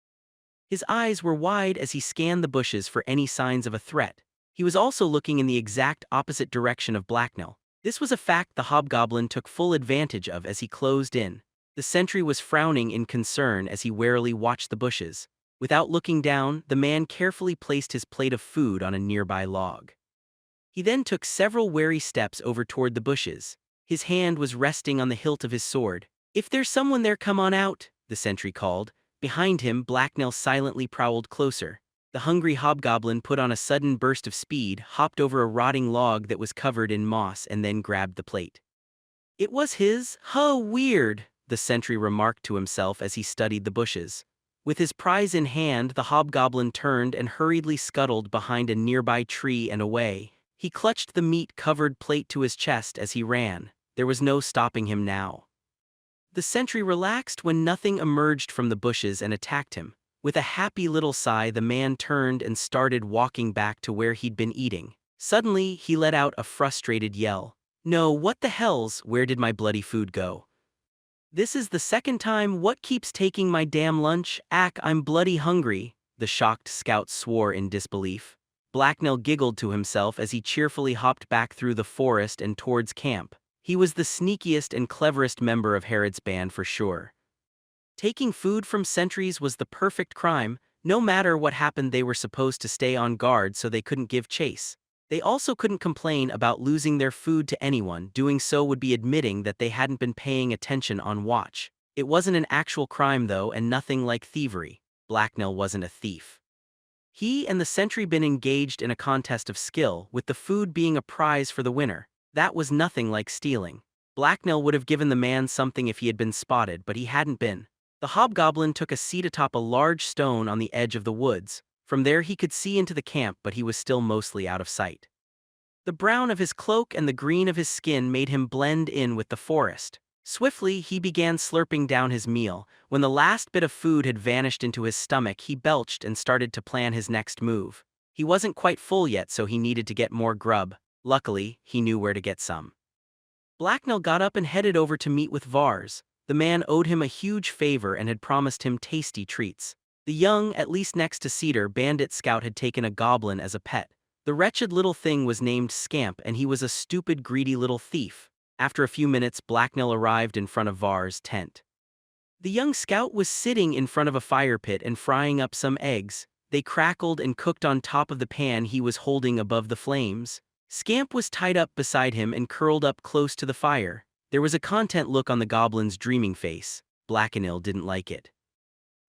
His eyes were wide as he scanned the bushes for any signs of a threat. He was also looking in the exact opposite direction of Blacknell. This was a fact the hobgoblin took full advantage of as he closed in. The sentry was frowning in concern as he warily watched the bushes. Without looking down, the man carefully placed his plate of food on a nearby log. He then took several wary steps over toward the bushes. His hand was resting on the hilt of his sword. "If there's someone there, come on out," the sentry called. Behind him, Blacknell silently prowled closer. The hungry hobgoblin put on a sudden burst of speed, hopped over a rotting log that was covered in moss, and then grabbed the plate. It was his. "Huh, weird," the sentry remarked to himself as he studied the bushes. With his prize in hand, the hobgoblin turned and hurriedly scuttled behind a nearby tree and away. He clutched the meat-covered plate to his chest as he ran. There was no stopping him now. The sentry relaxed when nothing emerged from the bushes and attacked him. With a happy little sigh, the man turned and started walking back to where he'd been eating. Suddenly, he let out a frustrated yell. "No, what the hell's, where did my bloody food go? This is the second time. What keeps taking my damn lunch? Ack, I'm bloody hungry," the shocked scout swore in disbelief. Blacknell giggled to himself as he cheerfully hopped back through the forest and towards camp. He was the sneakiest and cleverest member of Herod's band for sure. Taking food from sentries was the perfect crime. No matter what happened, they were supposed to stay on guard so they couldn't give chase. They also couldn't complain about losing their food to anyone. Doing so would be admitting that they hadn't been paying attention on watch. It wasn't an actual crime though, and nothing like thievery. Blacknell wasn't a thief. He and the sentry been engaged in a contest of skill, with the food being a prize for the winner. That was nothing like stealing. Blacknell would have given the man something if he had been spotted, but he hadn't been. The hobgoblin took a seat atop a large stone on the edge of the woods. From there he could see into the camp, but he was still mostly out of sight. The brown of his cloak and the green of his skin made him blend in with the forest. Swiftly, he began slurping down his meal. When the last bit of food had vanished into his stomach, he belched and started to plan his next move. He wasn't quite full yet, so he needed to get more grub. Luckily, he knew where to get some. Blacknell got up and headed over to meet with Vars. The man owed him a huge favor and had promised him tasty treats. The young, at least next to Cedar, bandit scout had taken a goblin as a pet. The wretched little thing was named Scamp, and he was a stupid, greedy little thief. After a few minutes, Blacknell arrived in front of Vars' tent. The young scout was sitting in front of a fire pit and frying up some eggs. They crackled and cooked on top of the pan he was holding above the flames. Scamp was tied up beside him and curled up close to the fire. There was a content look on the goblin's dreaming face. Blacknell didn't like it.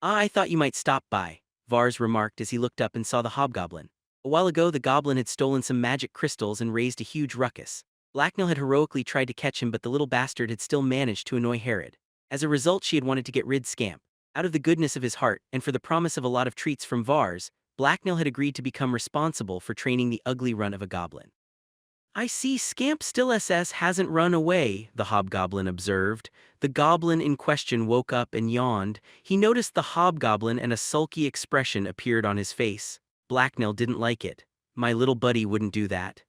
I thought you might stop by," Vars remarked as he looked up and saw the hobgoblin. A while ago, the goblin had stolen some magic crystals and raised a huge ruckus. Blacknell had heroically tried to catch him, but the little bastard had still managed to annoy Herod. As a result, she had wanted to get rid Scamp. Out of the goodness of his heart, and for the promise of a lot of treats from Vars, Blacknell had agreed to become responsible for training the ugly runt of a goblin. "I see Scamp still hasn't run away," the hobgoblin observed. The goblin in question woke up and yawned. He noticed the hobgoblin and a sulky expression appeared on his face. Blacknell didn't like it. "My little buddy wouldn't do that.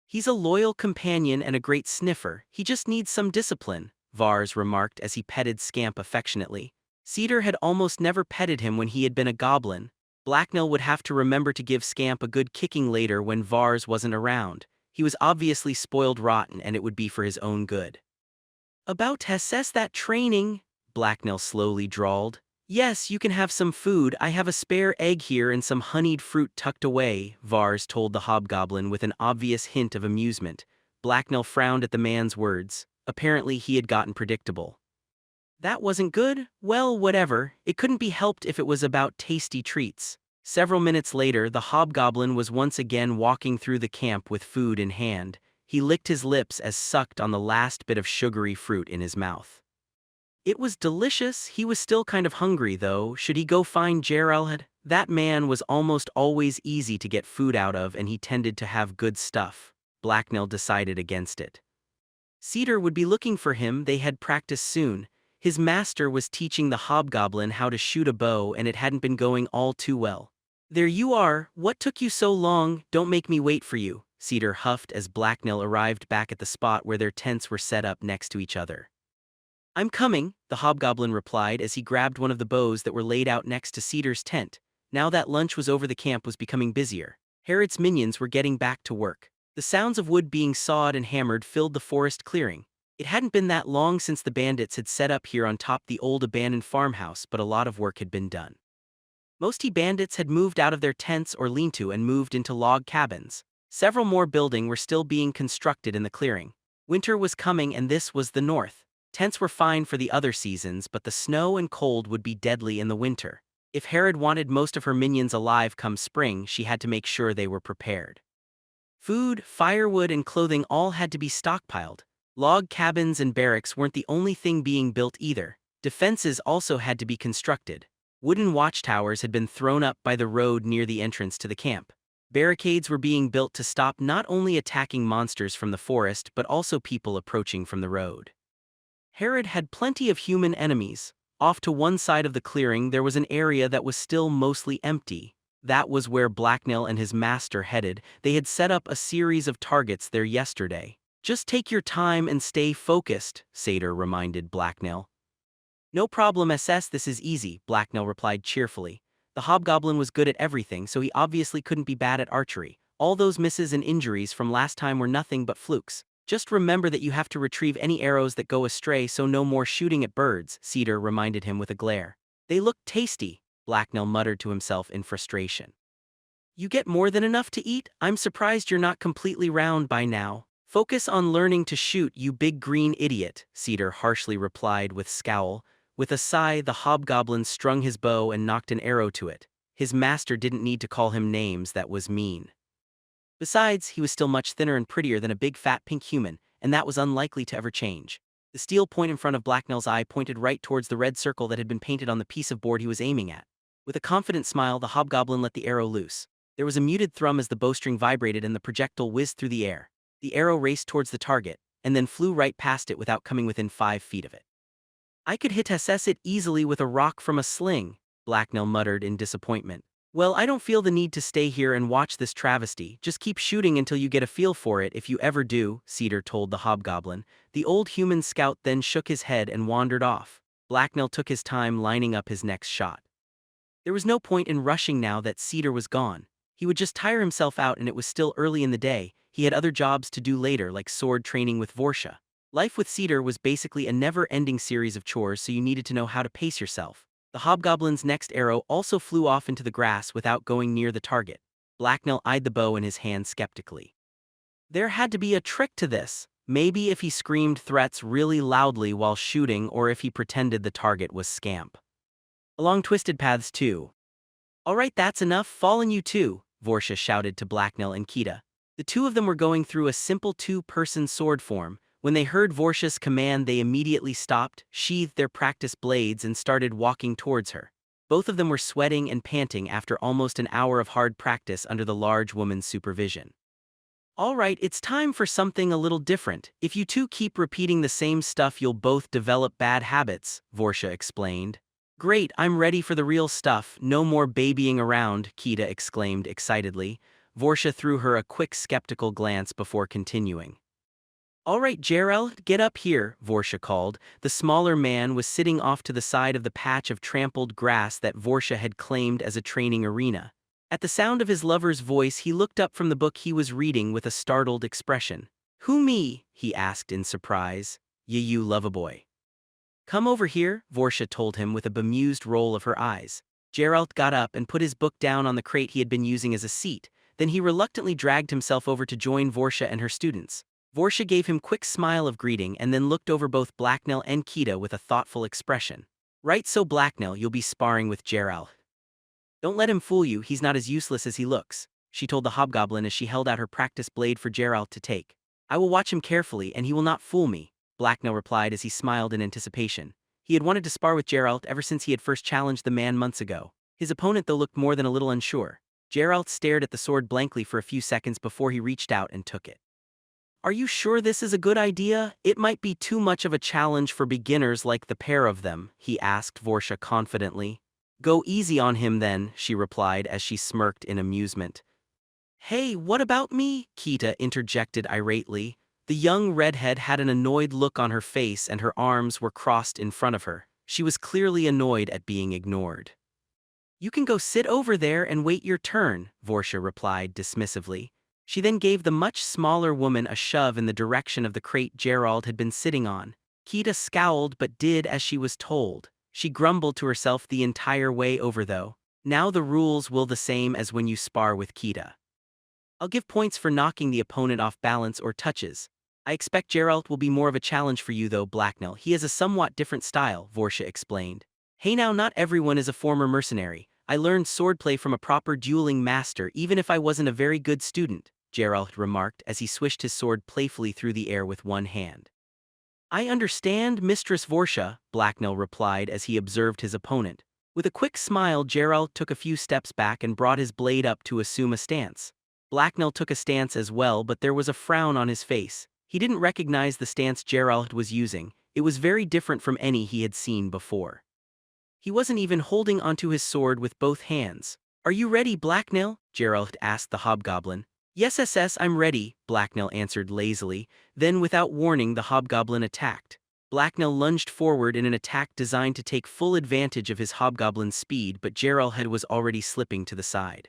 He's a loyal companion and a great sniffer. He just needs some discipline," Vars remarked as he petted Scamp affectionately. Cedar had almost never petted him when he had been a goblin. Blacknell would have to remember to give Scamp a good kicking later when Vars wasn't around. He was obviously spoiled rotten, and it would be for his own good. "About to assess that training," Blacknell slowly drawled. Yes, you can have some food. I have a spare egg here and some honeyed fruit tucked away, Vars told the hobgoblin with an obvious hint of amusement. Blacknell frowned at the man's words. Apparently he had gotten predictable. That wasn't good? Well, whatever. It couldn't be helped if it was about tasty treats. Several minutes later, the hobgoblin was once again walking through the camp with food in hand. He licked his lips as sucked on the last bit of sugary fruit in his mouth. It was delicious. He was still kind of hungry, though. Should he go find Gerald? That man was almost always easy to get food out of, and he tended to have good stuff. Blacknell decided against it. Cedar would be looking for him. They had practice soon. His master was teaching the hobgoblin how to shoot a bow, and it hadn't been going all too well. There you are. What took you so long? Don't make me wait for you, Cedar huffed as Blacknell arrived back at the spot where their tents were set up next to each other. I'm coming, the hobgoblin replied as he grabbed one of the bows that were laid out next to Cedar's tent. Now that lunch was over, the camp was becoming busier. Herod's minions were getting back to work. The sounds of wood being sawed and hammered filled the forest clearing. It hadn't been that long since the bandits had set up here on top the old abandoned farmhouse, but a lot of work had been done. Most bandits had moved out of their tents or lean-to and moved into log cabins. Several more buildings were still being constructed in the clearing. Winter was coming, and this was the north. Tents were fine for the other seasons, but the snow and cold would be deadly in the winter. If Herod wanted most of her minions alive come spring, she had to make sure they were prepared. Food, firewood, and clothing all had to be stockpiled. Log cabins and barracks weren't the only thing being built either. Defenses also had to be constructed. Wooden watchtowers had been thrown up by the road near the entrance to the camp. Barricades were being built to stop not only attacking monsters from the forest but also people approaching from the road. Herod had plenty of human enemies. Off to one side of the clearing there was an area that was still mostly empty. That was where Blacknell and his master headed. They had set up a series of targets there yesterday. Just take your time and stay focused, Satyr reminded Blacknell. No problem, SS, this is easy, Blacknell replied cheerfully. The hobgoblin was good at everything, so he obviously couldn't be bad at archery. All those misses and injuries from last time were nothing but flukes. Just remember that you have to retrieve any arrows that go astray, so no more shooting at birds, Cedar reminded him with a glare. They looked tasty, Blacknell muttered to himself in frustration. You get more than enough to eat? I'm surprised you're not completely round by now. Focus on learning to shoot, you big green idiot, Cedar harshly replied with scowl. With a sigh, the hobgoblin strung his bow and knocked an arrow to it. His master didn't need to call him names, that was mean. Besides, he was still much thinner and prettier than a big fat pink human, and that was unlikely to ever change. The steel point in front of Blacknell's eye pointed right towards the red circle that had been painted on the piece of board he was aiming at. With a confident smile, the hobgoblin let the arrow loose. There was a muted thrum as the bowstring vibrated and the projectile whizzed through the air. The arrow raced towards the target, and then flew right past it without coming within 5 feet of it. I could hit SS it easily with a rock from a sling, Blacknell muttered in disappointment. Well, I don't feel the need to stay here and watch this travesty. Just keep shooting until you get a feel for it, if you ever do, Cedar told the hobgoblin. The old human scout then shook his head and wandered off. Blacknell took his time lining up his next shot. There was no point in rushing now that Cedar was gone. He would just tire himself out, and it was still early in the day. He had other jobs to do later, like sword training with Vorsha. Life with Cedar was basically a never-ending series of chores, so you needed to know how to pace yourself. The hobgoblin's next arrow also flew off into the grass without going near the target. Blacknell eyed the bow in his hand skeptically. There had to be a trick to this. Maybe if he screamed threats really loudly while shooting, or if he pretended the target was Scamp. Along twisted paths too. Alright, that's enough, fallen you too, Vorsha shouted to Blacknell and Kita. The two of them were going through a simple two-person sword form. When they heard Vorsha's command, they immediately stopped, sheathed their practice blades, and started walking towards her. Both of them were sweating and panting after almost an hour of hard practice under the large woman's supervision. All right, it's time for something a little different. If you two keep repeating the same stuff, you'll both develop bad habits, Vorsha explained. Great, I'm ready for the real stuff. No more babying around, Kita exclaimed excitedly. Vorsha threw her a quick skeptical glance before continuing. All right, Gerald, get up here, Vorsha called. The smaller man was sitting off to the side of the patch of trampled grass that Vorsha had claimed as a training arena. At the sound of his lover's voice, he looked up from the book he was reading with a startled expression. Who, me? He asked in surprise. You love a boy. Come over here, Vorsha told him with a bemused roll of her eyes. Geralt got up and put his book down on the crate he had been using as a seat, then he reluctantly dragged himself over to join Vorsha and her students. Vorsha gave him a quick smile of greeting and then looked over both Blacknell and Kita with a thoughtful expression. Right so Blacknell, you'll be sparring with Geralt. Don't let him fool you, he's not as useless as he looks, she told the hobgoblin as she held out her practice blade for Geralt to take. I will watch him carefully and he will not fool me, Blacknell replied as he smiled in anticipation. He had wanted to spar with Geralt ever since he had first challenged the man months ago. His opponent though looked more than a little unsure. Geralt stared at the sword blankly for a few seconds before he reached out and took it. Are you sure this is a good idea? It might be too much of a challenge for beginners like the pair of them, he asked Vorsha confidently. Go easy on him then, she replied as she smirked in amusement. Hey, what about me? Kita interjected irately. The young redhead had an annoyed look on her face and her arms were crossed in front of her. She was clearly annoyed at being ignored. You can go sit over there and wait your turn, Vorsha replied dismissively. She then gave the much smaller woman a shove in the direction of the crate Geralt had been sitting on. Kita scowled but did as she was told. She grumbled to herself the entire way over though. Now the rules will the same as when you spar with Kita. I'll give points for knocking the opponent off balance or touches. I expect Geralt will be more of a challenge for you though, Blacknell. He has a somewhat different style, Vorsha explained. Hey now, not everyone is a former mercenary. I learned swordplay from a proper dueling master even if I wasn't a very good student, Geralt remarked as he swished his sword playfully through the air with one hand. I understand, Mistress Vorsha, Blacknell replied as he observed his opponent. With a quick smile, Geralt took a few steps back and brought his blade up to assume a stance. Blacknell took a stance as well, but there was a frown on his face. He didn't recognize the stance Geralt was using. It was very different from any he had seen before. He wasn't even holding onto his sword with both hands. Are you ready, Blacknell? Geralt asked the hobgoblin. Yes, I'm ready, Blacknell answered lazily. Then without warning the hobgoblin attacked. Blacknell lunged forward in an attack designed to take full advantage of his hobgoblin's speed, but Geralt was already slipping to the side.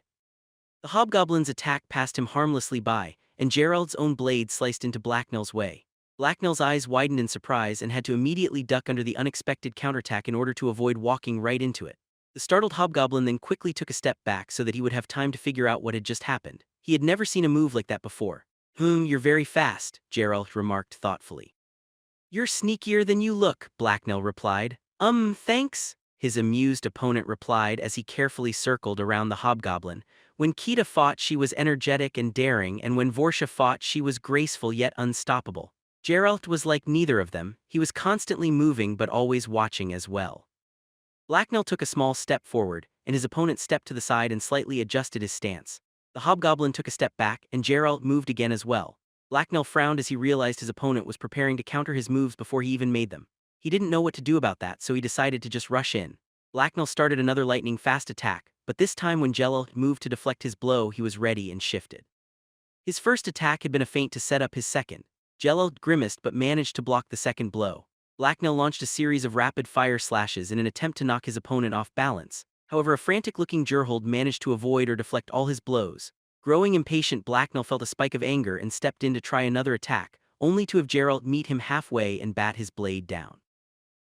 The hobgoblin's attack passed him harmlessly by, and Geralt's own blade sliced into Blacknell's way. Blacknell's eyes widened in surprise and had to immediately duck under the unexpected counterattack in order to avoid walking right into it. The startled hobgoblin then quickly took a step back so that he would have time to figure out what had just happened. He had never seen a move like that before. You're very fast, Geralt remarked thoughtfully. You're sneakier than you look, Blacknell replied. Thanks, his amused opponent replied as he carefully circled around the hobgoblin. When Kita fought, she was energetic and daring, and when Vorsha fought, she was graceful yet unstoppable. Geralt was like neither of them. He was constantly moving but always watching as well. Blacknell took a small step forward, and his opponent stepped to the side and slightly adjusted his stance. The hobgoblin took a step back, and Geralt moved again as well. Blacknell frowned as he realized his opponent was preparing to counter his moves before he even made them. He didn't know what to do about that, so he decided to just rush in. Blacknell started another lightning-fast attack, but this time when Geralt moved to deflect his blow, he was ready and shifted. His first attack had been a feint to set up his second. Geralt grimaced but managed to block the second blow. Blacknell launched a series of rapid-fire slashes in an attempt to knock his opponent off balance. However, a frantic-looking Geralt managed to avoid or deflect all his blows. Growing impatient, Blacknell felt a spike of anger and stepped in to try another attack, only to have Geralt meet him halfway and bat his blade down.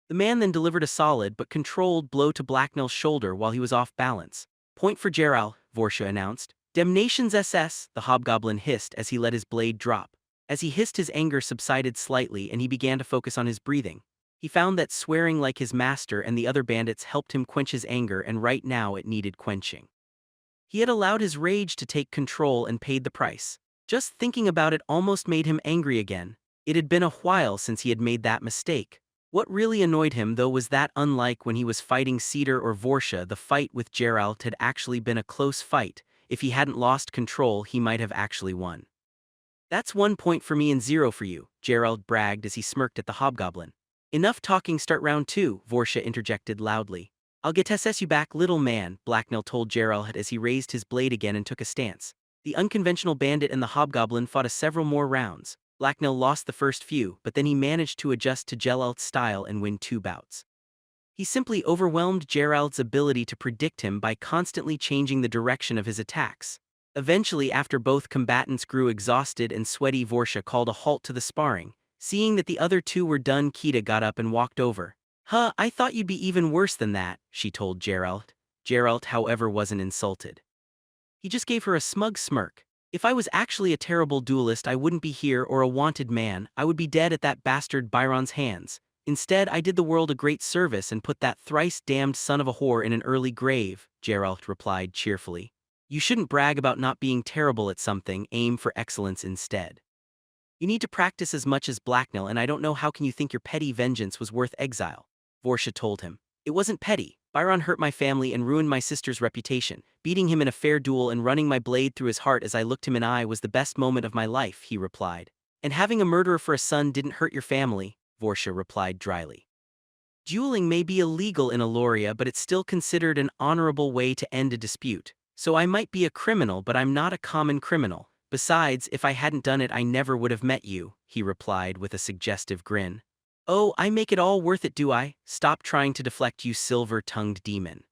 The man then delivered a solid but controlled blow to Blacknell's shoulder while he was off balance. Point for Geralt, Vorsha announced. Damnation's SS, the hobgoblin hissed as he let his blade drop. As he hissed, his anger subsided slightly and he began to focus on his breathing. He found that swearing like his master and the other bandits helped him quench his anger, and right now it needed quenching. He had allowed his rage to take control and paid the price. Just thinking about it almost made him angry again. It had been a while since he had made that mistake. What really annoyed him though was that unlike when he was fighting Cedar or Vorsha, the fight with Geralt had actually been a close fight. If he hadn't lost control, he might have actually won. That's 1 point for me and 0 for you, Geralt bragged as he smirked at the hobgoblin. Enough talking, start round 2, Vorsha interjected loudly. I'll get you back, little man, Blacknell told Geralt as he raised his blade again and took a stance. The unconventional bandit and the hobgoblin fought several more rounds. Blacknell lost the first few, but then he managed to adjust to Geralt's style and win 2 bouts. He simply overwhelmed Geralt's ability to predict him by constantly changing the direction of his attacks. Eventually, after both combatants grew exhausted and sweaty, Vorsha called a halt to the sparring. Seeing that the other two were done, Kita got up and walked over. Huh, I thought you'd be even worse than that, she told Geralt. Geralt, however, wasn't insulted. He just gave her a smug smirk. If I was actually a terrible duelist, I wouldn't be here or a wanted man, I would be dead at that bastard Byron's hands. Instead, I did the world a great service and put that thrice-damned son of a whore in an early grave, Geralt replied cheerfully. You shouldn't brag about not being terrible at something, aim for excellence instead. You need to practice as much as Blacknell, and I don't know how can you think your petty vengeance was worth exile, Vorsha told him. It wasn't petty. Byron hurt my family and ruined my sister's reputation. Beating him in a fair duel and running my blade through his heart as I looked him in the eye was the best moment of my life, he replied. And having a murderer for a son didn't hurt your family, Vorsha replied dryly. Dueling may be illegal in Aloria, but it's still considered an honorable way to end a dispute. So I might be a criminal, but I'm not a common criminal. Besides, if I hadn't done it, I never would have met you, he replied with a suggestive grin. Oh, I make it all worth it, do I? Stop trying to deflect, you silver-tongued demon.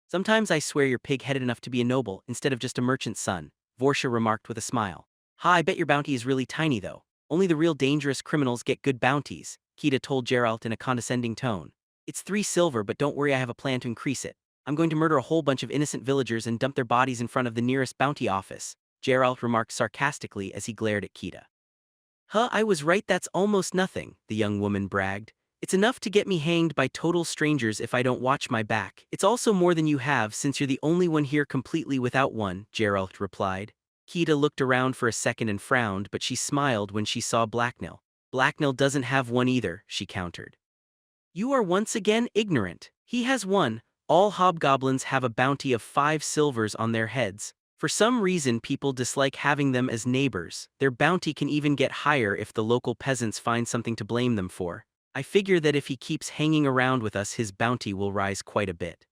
Sometimes I swear you're pig-headed enough to be a noble instead of just a merchant's son, Vorsha remarked with a smile. Ha, I bet your bounty is really tiny though. Only the real dangerous criminals get good bounties, Kita told Geralt in a condescending tone. It's 3 silver, but don't worry, I have a plan to increase it. I'm going to murder a whole bunch of innocent villagers and dump their bodies in front of the nearest bounty office, Geralt remarked sarcastically as he glared at Kita. Huh, I was right, that's almost nothing, the young woman bragged. It's enough to get me hanged by total strangers if I don't watch my back. It's also more than you have since you're the only one here completely without one, Geralt replied. Kita looked around for a second and frowned, but she smiled when she saw Blacknell. Blacknell doesn't have one either, she countered. You are once again ignorant. He has one. All hobgoblins have a bounty of 5 silvers on their heads. For some reason, people dislike having them as neighbors. Their bounty can even get higher if the local peasants find something to blame them for. I figure that if he keeps hanging around with us, his bounty will rise quite a bit.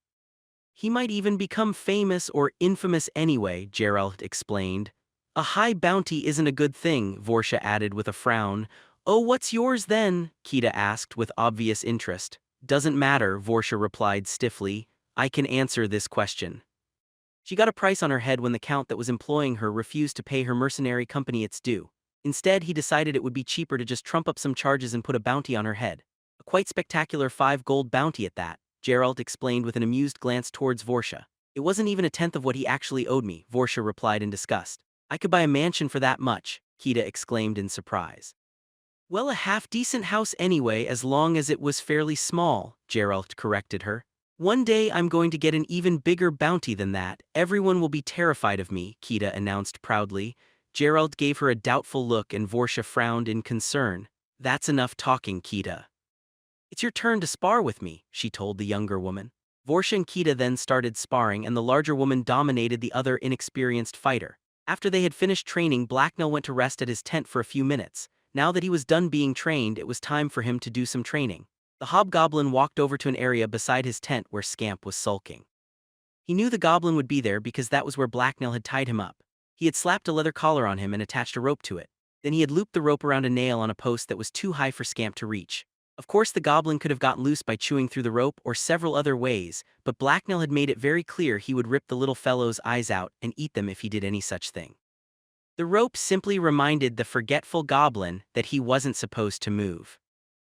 He might even become famous or infamous anyway, Geralt explained. A high bounty isn't a good thing, Vorsha added with a frown. Oh, what's yours then? Kita asked with obvious interest. Doesn't matter, Vorsha replied stiffly. I can answer this question. She got a price on her head when the count that was employing her refused to pay her mercenary company its due. Instead, he decided it would be cheaper to just trump up some charges and put a bounty on her head. A quite spectacular 5 gold bounty at that, Geralt explained with an amused glance towards Vorsha. It wasn't even a tenth of what he actually owed me, Vorsha replied in disgust. I could buy a mansion for that much, Kita exclaimed in surprise. Well, a half-decent house anyway, as long as it was fairly small, Geralt corrected her. One day I'm going to get an even bigger bounty than that. Everyone will be terrified of me, Kita announced proudly. Geralt gave her a doubtful look and Vorsha frowned in concern. That's enough talking, Kita. It's your turn to spar with me, she told the younger woman. Vorsha and Kita then started sparring, and the larger woman dominated the other inexperienced fighter. After they had finished training, Blacknell went to rest at his tent for a few minutes. Now that he was done being trained, it was time for him to do some training. The hobgoblin walked over to an area beside his tent where Scamp was sulking. He knew the goblin would be there because that was where Blacknell had tied him up. He had slapped a leather collar on him and attached a rope to it. Then he had looped the rope around a nail on a post that was too high for Scamp to reach. Of course, the goblin could have gotten loose by chewing through the rope or several other ways, but Blacknell had made it very clear he would rip the little fellow's eyes out and eat them if he did any such thing. The rope simply reminded the forgetful goblin that he wasn't supposed to move.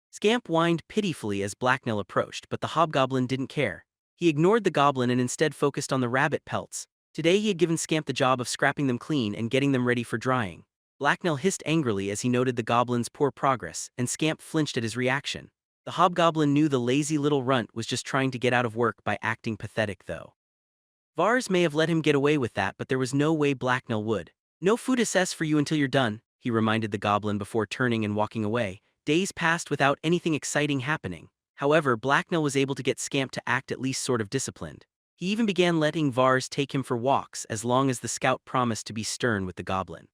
Scamp whined pitifully as Blacknell approached, but the hobgoblin didn't care. He ignored the goblin and instead focused on the rabbit pelts. Today he had given Scamp the job of scrapping them clean and getting them ready for drying. Blacknell hissed angrily as he noted the goblin's poor progress, and Scamp flinched at his reaction. The hobgoblin knew the lazy little runt was just trying to get out of work by acting pathetic though. Vars may have let him get away with that, but there was no way Blacknell would. No food assess for you until you're done, he reminded the goblin before turning and walking away. Days passed without anything exciting happening. However, Blacknell was able to get Scamp to act at least sort of disciplined. He even began letting Vars take him for walks as long as the scout promised to be stern with the goblin.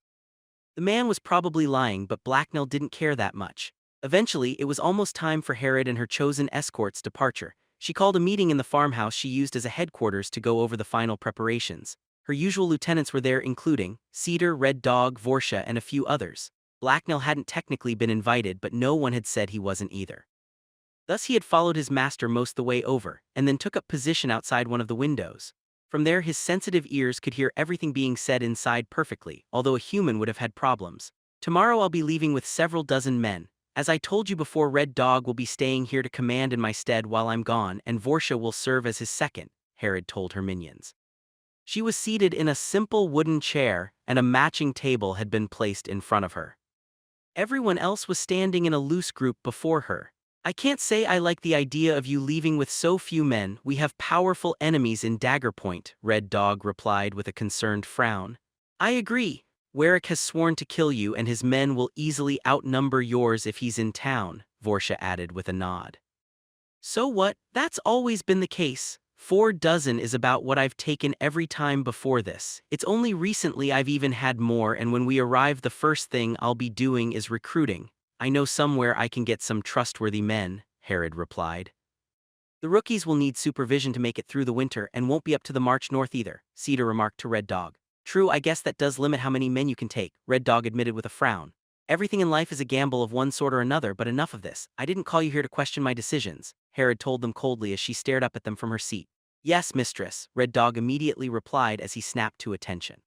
The man was probably lying, but Blacknell didn't care that much. Eventually, it was almost time for Harriet and her chosen escort's departure. She called a meeting in the farmhouse she used as a headquarters to go over the final preparations. Her usual lieutenants were there, including Cedar, Red Dog, Vorsha, and a few others. Blacknell hadn't technically been invited, but no one had said he wasn't either. Thus he had followed his master most the way over, and then took up position outside one of the windows. From there his sensitive ears could hear everything being said inside perfectly, although a human would have had problems. Tomorrow I'll be leaving with several dozen men. As I told you before, Red Dog will be staying here to command in my stead while I'm gone, and Vorsha will serve as his second, Herod told her minions. She was seated in a simple wooden chair, and a matching table had been placed in front of her. Everyone else was standing in a loose group before her. I can't say I like the idea of you leaving with so few men. We have powerful enemies in Dagger Point, Red Dog replied with a concerned frown. I agree. Warwick has sworn to kill you, and his men will easily outnumber yours if he's in town, Vorsha added with a nod. So what? That's always been the case. 4 dozen is about what I've taken every time before this. It's only recently I've even had more, and when we arrive the first thing I'll be doing is recruiting. I know somewhere I can get some trustworthy men, Herod replied. The rookies will need supervision to make it through the winter and won't be up to the march north either, Cedar remarked to Red Dog. True, I guess that does limit how many men you can take, Red Dog admitted with a frown. Everything in life is a gamble of one sort or another, but enough of this. I didn't call you here to question my decisions, Herod told them coldly as she stared up at them from her seat. Yes, mistress, Red Dog immediately replied as he snapped to attention.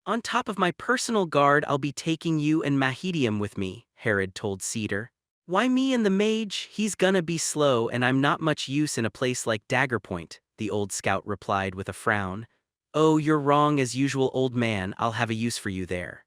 On top of my personal guard, I'll be taking you and Mahedium with me, Herod told Cedar. Why me and the mage? He's gonna be slow and I'm not much use in a place like Dagger Point, the old scout replied with a frown. Oh, you're wrong as usual, old man. I'll have a use for you there.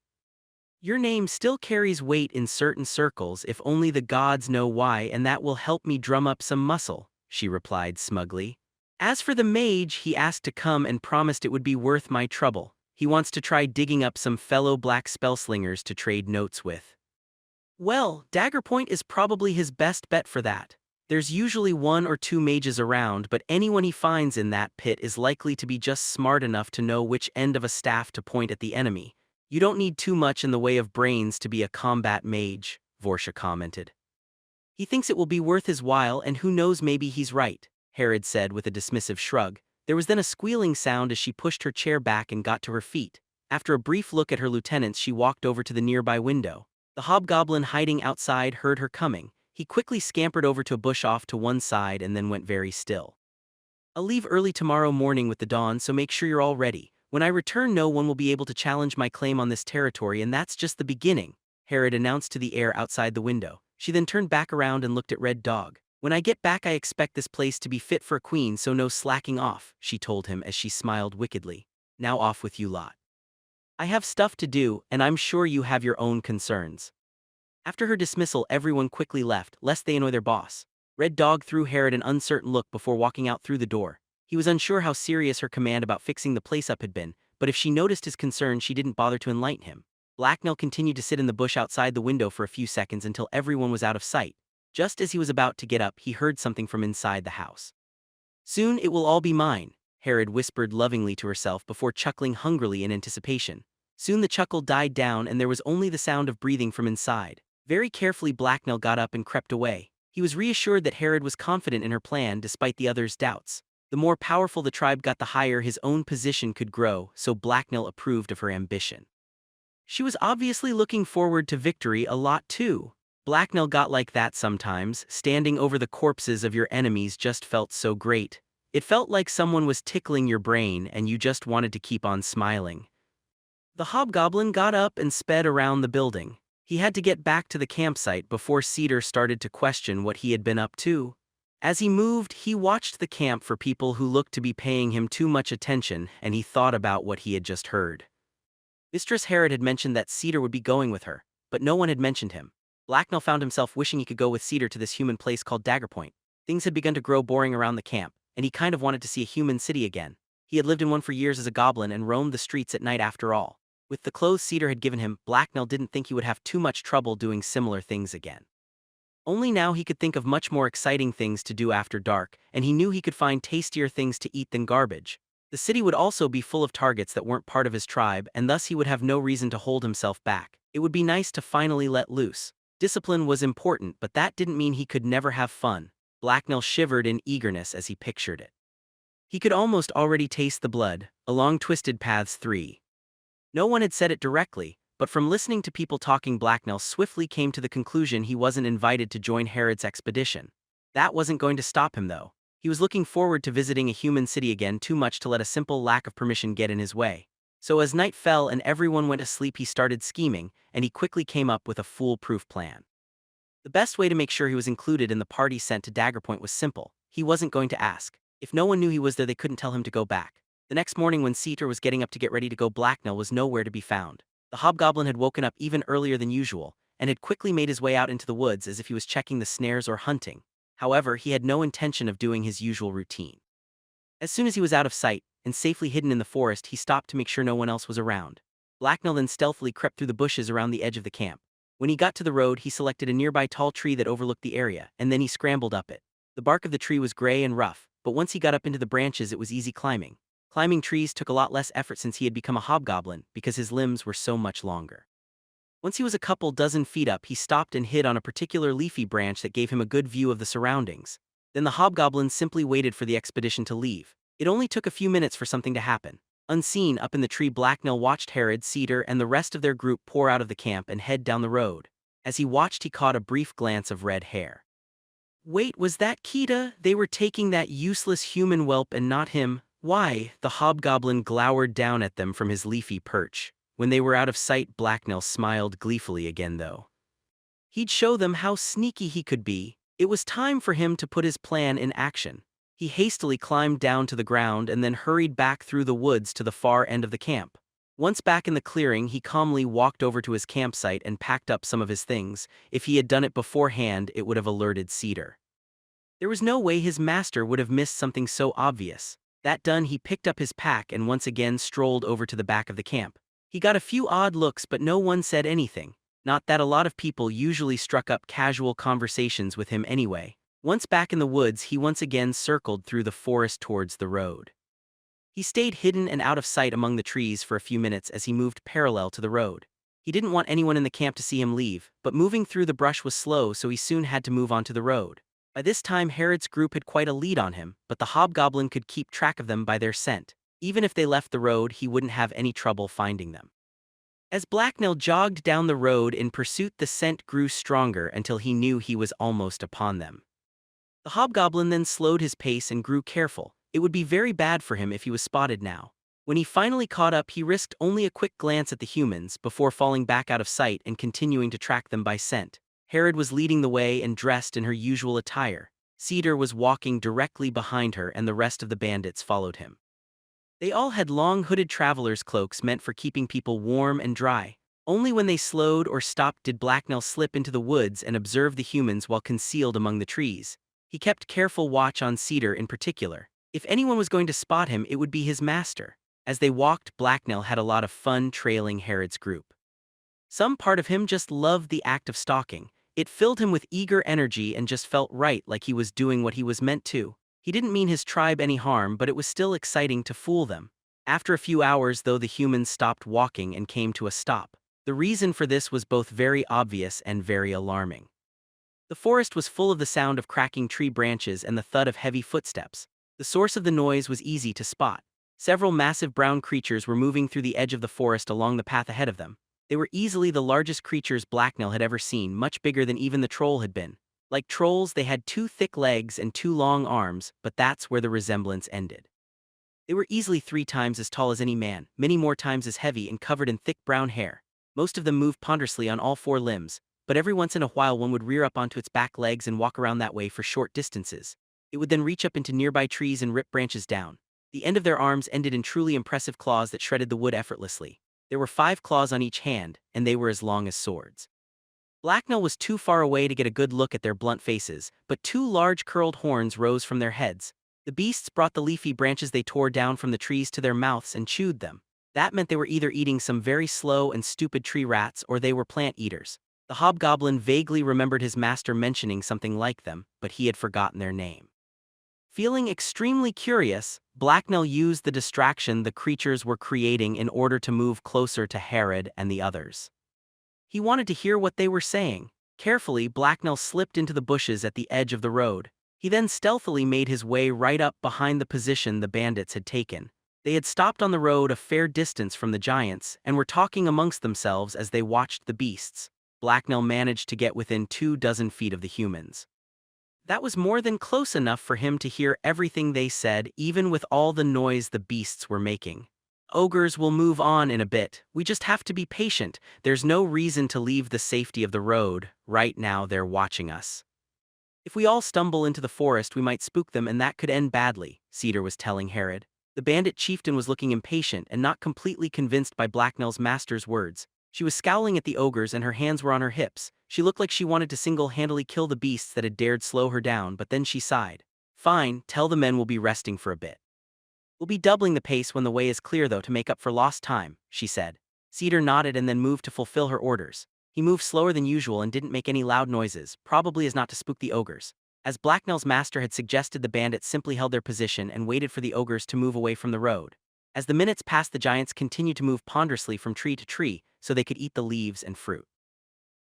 Your name still carries weight in certain circles if only the gods know why, and that will help me drum up some muscle, she replied smugly. As for the mage, he asked to come and promised it would be worth my trouble. He wants to try digging up some fellow black spellslingers to trade notes with. Well, Dagger Point is probably his best bet for that. There's usually 1 or 2 mages around, but anyone he finds in that pit is likely to be just smart enough to know which end of a staff to point at the enemy. You don't need too much in the way of brains to be a combat mage, Vorsha commented. He thinks it will be worth his while, and who knows, maybe he's right, Herod said with a dismissive shrug. There was then a squealing sound as she pushed her chair back and got to her feet. After a brief look at her lieutenants, she walked over to the nearby window. The hobgoblin hiding outside heard her coming. He quickly scampered over to a bush off to one side and then went very still. I'll leave early tomorrow morning with the dawn, so make sure you're all ready. When I return, no one will be able to challenge my claim on this territory, and that's just the beginning, Herod announced to the air outside the window. She then turned back around and looked at Red Dog. When I get back, I expect this place to be fit for a queen, so no slacking off, she told him as she smiled wickedly. Now off with you lot. I have stuff to do, and I'm sure you have your own concerns. After her dismissal, everyone quickly left, lest they annoy their boss. Red Dog threw Herod an uncertain look before walking out through the door. He was unsure how serious her command about fixing the place up had been, but if she noticed his concern, she didn't bother to enlighten him. Blacknell continued to sit in the bush outside the window for a few seconds until everyone was out of sight. Just as he was about to get up, he heard something from inside the house. Soon it will all be mine, Herod whispered lovingly to herself before chuckling hungrily in anticipation. Soon the chuckle died down and there was only the sound of breathing from inside. Very carefully, Blacknell got up and crept away. He was reassured that Herod was confident in her plan despite the others' doubts. The more powerful the tribe got, the higher his own position could grow, so Blacknell approved of her ambition. She was obviously looking forward to victory a lot too. Blacknell got like that sometimes. Standing over the corpses of your enemies just felt so great. It felt like someone was tickling your brain and you just wanted to keep on smiling. The hobgoblin got up and sped around the building. He had to get back to the campsite before Cedar started to question what he had been up to. As he moved, he watched the camp for people who looked to be paying him too much attention, and he thought about what he had just heard. Mistress Herod had mentioned that Cedar would be going with her, but no one had mentioned him. Blacknell found himself wishing he could go with Cedar to this human place called Dagger Point. Things had begun to grow boring around the camp, and he kind of wanted to see a human city again. He had lived in one for years as a goblin and roamed the streets at night after all. With the clothes Cedar had given him, Blacknell didn't think he would have too much trouble doing similar things again. Only now he could think of much more exciting things to do after dark, and he knew he could find tastier things to eat than garbage. The city would also be full of targets that weren't part of his tribe, and thus he would have no reason to hold himself back. It would be nice to finally let loose. Discipline was important, but that didn't mean he could never have fun. Blacknell shivered in eagerness as he pictured it. He could almost already taste the blood, along twisted paths 3. No one had said it directly, but from listening to people talking, Blacknell swiftly came to the conclusion he wasn't invited to join Herod's expedition. That wasn't going to stop him though. He was looking forward to visiting a human city again, too much to let a simple lack of permission get in his way. So as night fell and everyone went asleep, he started scheming, and he quickly came up with a foolproof plan. The best way to make sure he was included in the party sent to Dagger Point was simple. He wasn't going to ask. If no one knew he was there, they couldn't tell him to go back. The next morning when Cedar was getting up to get ready to go, Blacknell was nowhere to be found. The hobgoblin had woken up even earlier than usual, and had quickly made his way out into the woods as if he was checking the snares or hunting. However, he had no intention of doing his usual routine. As soon as he was out of sight, and safely hidden in the forest, he stopped to make sure no one else was around. Blacknell then stealthily crept through the bushes around the edge of the camp. When he got to the road, he selected a nearby tall tree that overlooked the area, and then he scrambled up it. The bark of the tree was gray and rough, but once he got up into the branches it was easy climbing. Climbing trees took a lot less effort since he had become a hobgoblin, because his limbs were so much longer. Once he was a couple dozen feet up, he stopped and hid on a particular leafy branch that gave him a good view of the surroundings. Then the hobgoblin simply waited for the expedition to leave. It only took a few minutes for something to happen. Unseen, up in the tree, Blacknell watched Herod, Cedar, and the rest of their group pour out of the camp and head down the road. As he watched, he caught a brief glance of red hair. Wait, was that Kita? They were taking that useless human whelp and not him. Why? The hobgoblin glowered down at them from his leafy perch. When they were out of sight, Blacknell smiled gleefully again, though. He'd show them how sneaky he could be. It was time for him to put his plan in action. He hastily climbed down to the ground and then hurried back through the woods to the far end of the camp. Once back in the clearing, he calmly walked over to his campsite and packed up some of his things. If he had done it beforehand, it would have alerted Cedar. There was no way his master would have missed something so obvious. That done, he picked up his pack and once again strolled over to the back of the camp. He got a few odd looks, but no one said anything. Not that a lot of people usually struck up casual conversations with him anyway. Once back in the woods, he once again circled through the forest towards the road. He stayed hidden and out of sight among the trees for a few minutes as he moved parallel to the road. He didn't want anyone in the camp to see him leave, but moving through the brush was slow, so he soon had to move onto the road. By this time, Herod's group had quite a lead on him, but the hobgoblin could keep track of them by their scent. Even if they left the road, he wouldn't have any trouble finding them. As Blacknell jogged down the road in pursuit, the scent grew stronger until he knew he was almost upon them. The hobgoblin then slowed his pace and grew careful. It would be very bad for him if he was spotted now. When he finally caught up, he risked only a quick glance at the humans before falling back out of sight and continuing to track them by scent. Herod was leading the way and dressed in her usual attire. Cedar was walking directly behind her, and the rest of the bandits followed him. They all had long hooded traveler's cloaks meant for keeping people warm and dry. Only when they slowed or stopped did Blacknell slip into the woods and observe the humans while concealed among the trees. He kept careful watch on Cedar in particular. If anyone was going to spot him, it would be his master. As they walked, Blacknell had a lot of fun trailing Herod's group. Some part of him just loved the act of stalking. It filled him with eager energy and just felt right, like he was doing what he was meant to. He didn't mean his tribe any harm, but it was still exciting to fool them. After a few hours, though, the humans stopped walking and came to a stop. The reason for this was both very obvious and very alarming. The forest was full of the sound of cracking tree branches and the thud of heavy footsteps. The source of the noise was easy to spot. Several massive brown creatures were moving through the edge of the forest along the path ahead of them. They were easily the largest creatures Blacknell had ever seen, much bigger than even the troll had been. Like trolls, they had 2 thick legs and 2 long arms, but that's where the resemblance ended. They were easily 3 times as tall as any man, many more times as heavy and covered in thick brown hair. Most of them moved ponderously on all 4 limbs, but every once in a while one would rear up onto its back legs and walk around that way for short distances. It would then reach up into nearby trees and rip branches down. The end of their arms ended in truly impressive claws that shredded the wood effortlessly. There were 5 claws on each hand, and they were as long as swords. Blacknell was too far away to get a good look at their blunt faces, but 2 large curled horns rose from their heads. The beasts brought the leafy branches they tore down from the trees to their mouths and chewed them. That meant they were either eating some very slow and stupid tree rats or they were plant eaters. The hobgoblin vaguely remembered his master mentioning something like them, but he had forgotten their name. Feeling extremely curious, Blacknell used the distraction the creatures were creating in order to move closer to Herod and the others. He wanted to hear what they were saying. Carefully, Blacknell slipped into the bushes at the edge of the road. He then stealthily made his way right up behind the position the bandits had taken. They had stopped on the road a fair distance from the giants and were talking amongst themselves as they watched the beasts. Blacknell managed to get within 24 feet of the humans. That was more than close enough for him to hear everything they said, even with all the noise the beasts were making. Ogres will move on in a bit. We just have to be patient. There's no reason to leave the safety of the road. Right now they're watching us. If we all stumble into the forest, we might spook them and that could end badly, Cedar was telling Herod. The bandit chieftain was looking impatient and not completely convinced by Blacknell's master's words. She was scowling at the ogres and her hands were on her hips. She looked like she wanted to single-handedly kill the beasts that had dared slow her down, but then she sighed. Fine, tell the men we'll be resting for a bit. We'll be doubling the pace when the way is clear though to make up for lost time, she said. Cedar nodded and then moved to fulfill her orders. He moved slower than usual and didn't make any loud noises, probably as not to spook the ogres. As Blacknell's master had suggested, the bandits simply held their position and waited for the ogres to move away from the road. As the minutes passed, the giants continued to move ponderously from tree to tree so they could eat the leaves and fruit.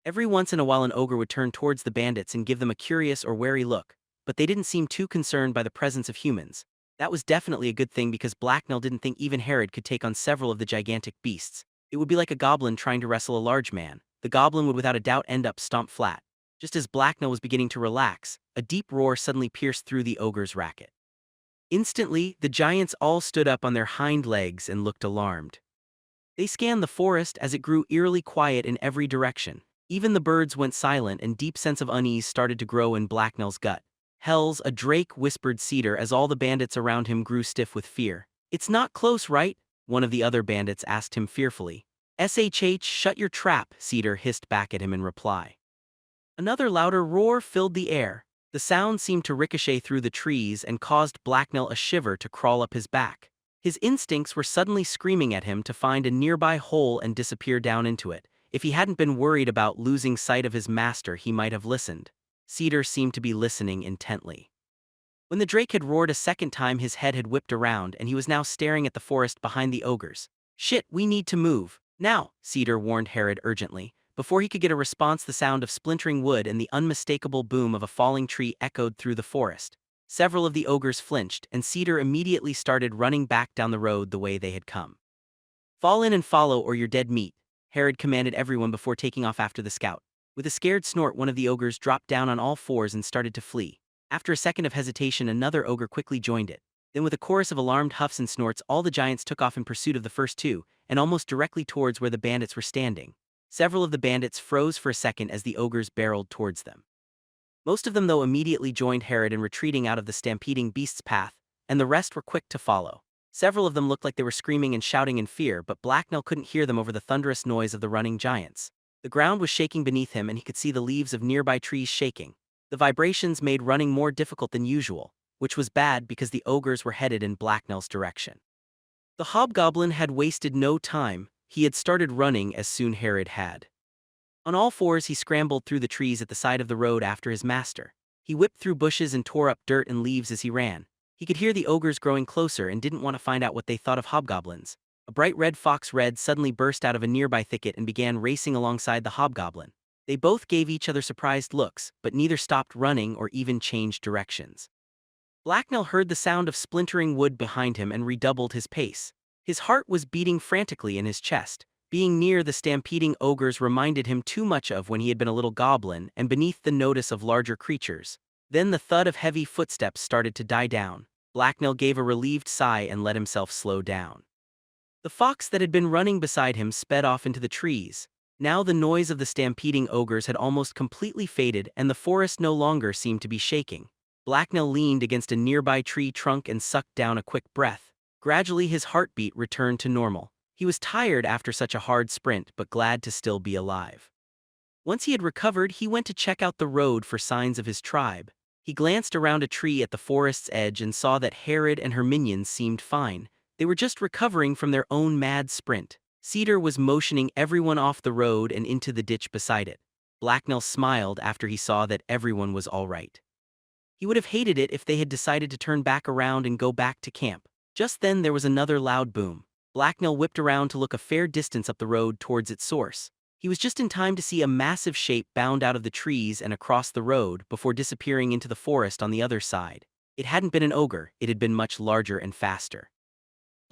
Every once in a while an ogre would turn towards the bandits and give them a curious or wary look, but they didn't seem too concerned by the presence of humans. That was definitely a good thing because Blacknell didn't think even Herod could take on several of the gigantic beasts. It would be like a goblin trying to wrestle a large man. The goblin would without a doubt end up stomped flat. Just as Blacknell was beginning to relax, a deep roar suddenly pierced through the ogre's racket. Instantly, the giants all stood up on their hind legs and looked alarmed. They scanned the forest as it grew eerily quiet in every direction. Even the birds went silent and deep sense of unease started to grow in Blacknell's gut. Hells, a drake, whispered Cedar as all the bandits around him grew stiff with fear. It's not close, right? One of the other bandits asked him fearfully. SHH, shut your trap, Cedar hissed back at him in reply. Another louder roar filled the air. The sound seemed to ricochet through the trees and caused Blacknell a shiver to crawl up his back. His instincts were suddenly screaming at him to find a nearby hole and disappear down into it. If he hadn't been worried about losing sight of his master, he might have listened. Cedar seemed to be listening intently. When the drake had roared a second time, his head had whipped around and he was now staring at the forest behind the ogres. Shit, we need to move. Now, Cedar warned Herod urgently. Before he could get a response, the sound of splintering wood and the unmistakable boom of a falling tree echoed through the forest. Several of the ogres flinched, and Cedar immediately started running back down the road the way they had come. Fall in and follow or you're dead meat, Herod commanded everyone before taking off after the scout. With a scared snort, one of the ogres dropped down on all fours and started to flee. After a second of hesitation, another ogre quickly joined it. Then with a chorus of alarmed huffs and snorts, all the giants took off in pursuit of the first two, and almost directly towards where the bandits were standing. Several of the bandits froze for a second as the ogres barreled towards them. Most of them, though, immediately joined Herod in retreating out of the stampeding beast's path, and the rest were quick to follow. Several of them looked like they were screaming and shouting in fear, but Blacknell couldn't hear them over the thunderous noise of the running giants. The ground was shaking beneath him and he could see the leaves of nearby trees shaking. The vibrations made running more difficult than usual, which was bad because the ogres were headed in Blacknell's direction. The hobgoblin had wasted no time. He had started running as soon Herod had. On all fours he scrambled through the trees at the side of the road after his master. He whipped through bushes and tore up dirt and leaves as he ran. He could hear the ogres growing closer and didn't want to find out what they thought of hobgoblins. A bright red fox red suddenly burst out of a nearby thicket and began racing alongside the hobgoblin. They both gave each other surprised looks, but neither stopped running or even changed directions. Blacknell heard the sound of splintering wood behind him and redoubled his pace. His heart was beating frantically in his chest. Being near the stampeding ogres reminded him too much of when he had been a little goblin and beneath the notice of larger creatures. Then the thud of heavy footsteps started to die down. Blacknell gave a relieved sigh and let himself slow down. The fox that had been running beside him sped off into the trees. Now the noise of the stampeding ogres had almost completely faded and the forest no longer seemed to be shaking. Blacknell leaned against a nearby tree trunk and sucked down a quick breath. Gradually his heartbeat returned to normal. He was tired after such a hard sprint but glad to still be alive. Once he had recovered, he went to check out the road for signs of his tribe. He glanced around a tree at the forest's edge and saw that Herod and her minions seemed fine. They were just recovering from their own mad sprint. Cedar was motioning everyone off the road and into the ditch beside it. Blacknell smiled after he saw that everyone was all right. He would have hated it if they had decided to turn back around and go back to camp. Just then there was another loud boom. Blacknell whipped around to look a fair distance up the road towards its source. He was just in time to see a massive shape bound out of the trees and across the road before disappearing into the forest on the other side. It hadn't been an ogre, it had been much larger and faster.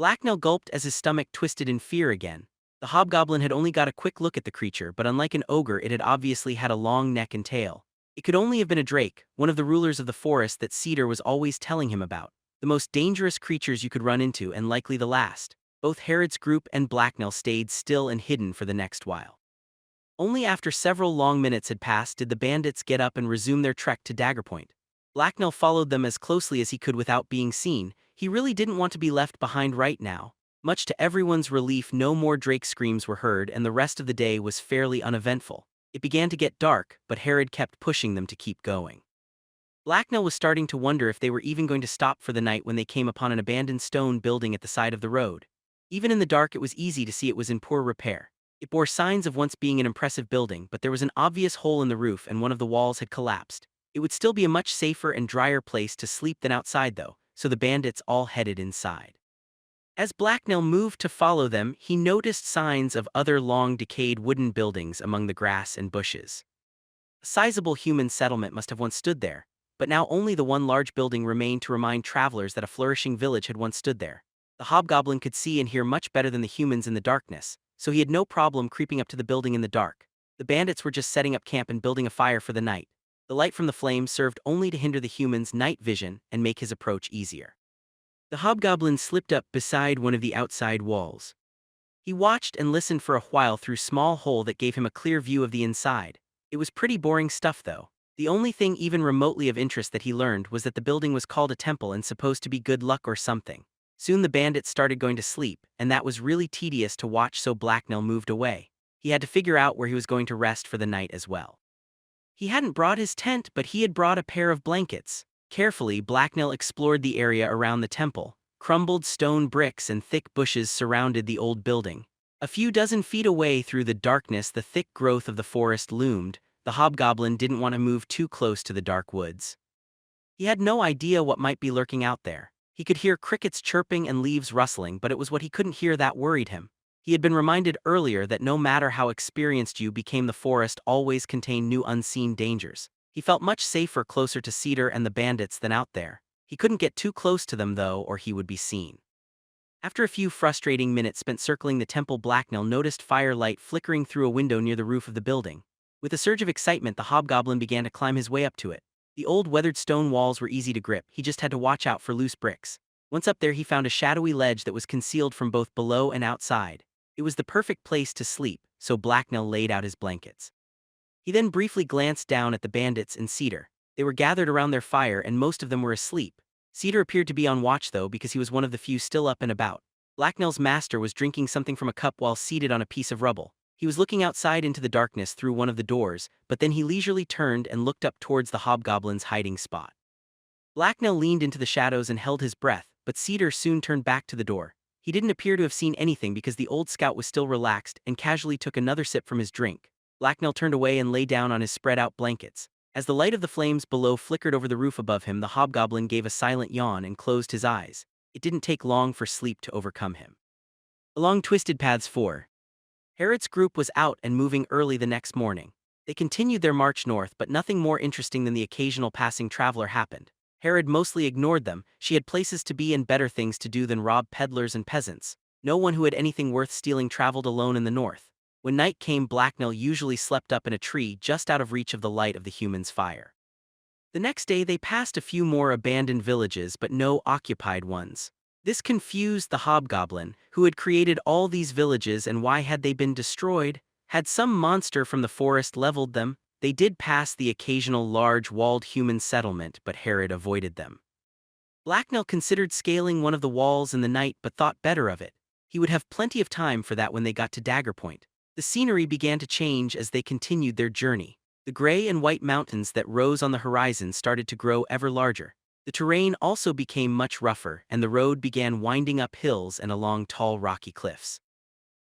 Blacknell gulped as his stomach twisted in fear again. The hobgoblin had only got a quick look at the creature, but unlike an ogre, it had obviously had a long neck and tail. It could only have been a drake, one of the rulers of the forest that Cedar was always telling him about. The most dangerous creatures you could run into and likely the last. Both Herod's group and Blacknell stayed still and hidden for the next while. Only after several long minutes had passed did the bandits get up and resume their trek to Dagger Point. Blacknell followed them as closely as he could without being seen. He really didn't want to be left behind right now. Much to everyone's relief, no more Drake screams were heard, and the rest of the day was fairly uneventful. It began to get dark, but Herod kept pushing them to keep going. Blacknell was starting to wonder if they were even going to stop for the night when they came upon an abandoned stone building at the side of the road. Even in the dark, it was easy to see it was in poor repair. It bore signs of once being an impressive building, but there was an obvious hole in the roof and one of the walls had collapsed. It would still be a much safer and drier place to sleep than outside though, so the bandits all headed inside. As Blacknell moved to follow them, he noticed signs of other long decayed wooden buildings among the grass and bushes. A sizable human settlement must have once stood there, but now only the one large building remained to remind travelers that a flourishing village had once stood there. The hobgoblin could see and hear much better than the humans in the darkness, so he had no problem creeping up to the building in the dark. The bandits were just setting up camp and building a fire for the night. The light from the flames served only to hinder the humans' night vision and make his approach easier. The hobgoblin slipped up beside one of the outside walls. He watched and listened for a while through a small hole that gave him a clear view of the inside. It was pretty boring stuff though. The only thing even remotely of interest that he learned was that the building was called a temple and supposed to be good luck or something. Soon the bandits started going to sleep, and that was really tedious to watch, so Blacknell moved away. He had to figure out where he was going to rest for the night as well. He hadn't brought his tent, but he had brought a pair of blankets. Carefully, Blacknell explored the area around the temple. Crumbled stone bricks and thick bushes surrounded the old building. A few dozen feet away through the darkness, the thick growth of the forest loomed. The hobgoblin didn't want to move too close to the dark woods. He had no idea what might be lurking out there. He could hear crickets chirping and leaves rustling, but it was what he couldn't hear that worried him. He had been reminded earlier that no matter how experienced you became, the forest always contained new unseen dangers. He felt much safer closer to Cedar and the bandits than out there. He couldn't get too close to them though, or he would be seen. After a few frustrating minutes spent circling the temple, Blacknell noticed firelight flickering through a window near the roof of the building. With a surge of excitement, the hobgoblin began to climb his way up to it. The old weathered stone walls were easy to grip. He just had to watch out for loose bricks. Once up there, he found a shadowy ledge that was concealed from both below and outside. It was the perfect place to sleep, so Blacknell laid out his blankets. He then briefly glanced down at the bandits and Cedar. They were gathered around their fire and most of them were asleep. Cedar appeared to be on watch though, because he was one of the few still up and about. Blacknell's master was drinking something from a cup while seated on a piece of rubble. He was looking outside into the darkness through one of the doors, but then he leisurely turned and looked up towards the hobgoblin's hiding spot. Blacknell leaned into the shadows and held his breath, but Cedar soon turned back to the door. He didn't appear to have seen anything because the old scout was still relaxed and casually took another sip from his drink. Blacknell turned away and lay down on his spread-out blankets. As the light of the flames below flickered over the roof above him, the hobgoblin gave a silent yawn and closed his eyes. It didn't take long for sleep to overcome him. Along Twisted Paths 4. Herod's group was out and moving early the next morning. They continued their march north, but nothing more interesting than the occasional passing traveler happened. Herod mostly ignored them. She had places to be and better things to do than rob peddlers and peasants. No one who had anything worth stealing traveled alone in the north. When night came, Blacknell usually slept up in a tree just out of reach of the light of the human's fire. The next day they passed a few more abandoned villages, but no occupied ones. This confused the hobgoblin, who had created all these villages, and why had they been destroyed? Had some monster from the forest leveled them? They did pass the occasional large walled human settlement, but Herod avoided them. Blacknell considered scaling one of the walls in the night, but thought better of it. He would have plenty of time for that when they got to Dagger Point. The scenery began to change as they continued their journey. The gray and white mountains that rose on the horizon started to grow ever larger. The terrain also became much rougher, and the road began winding up hills and along tall rocky cliffs.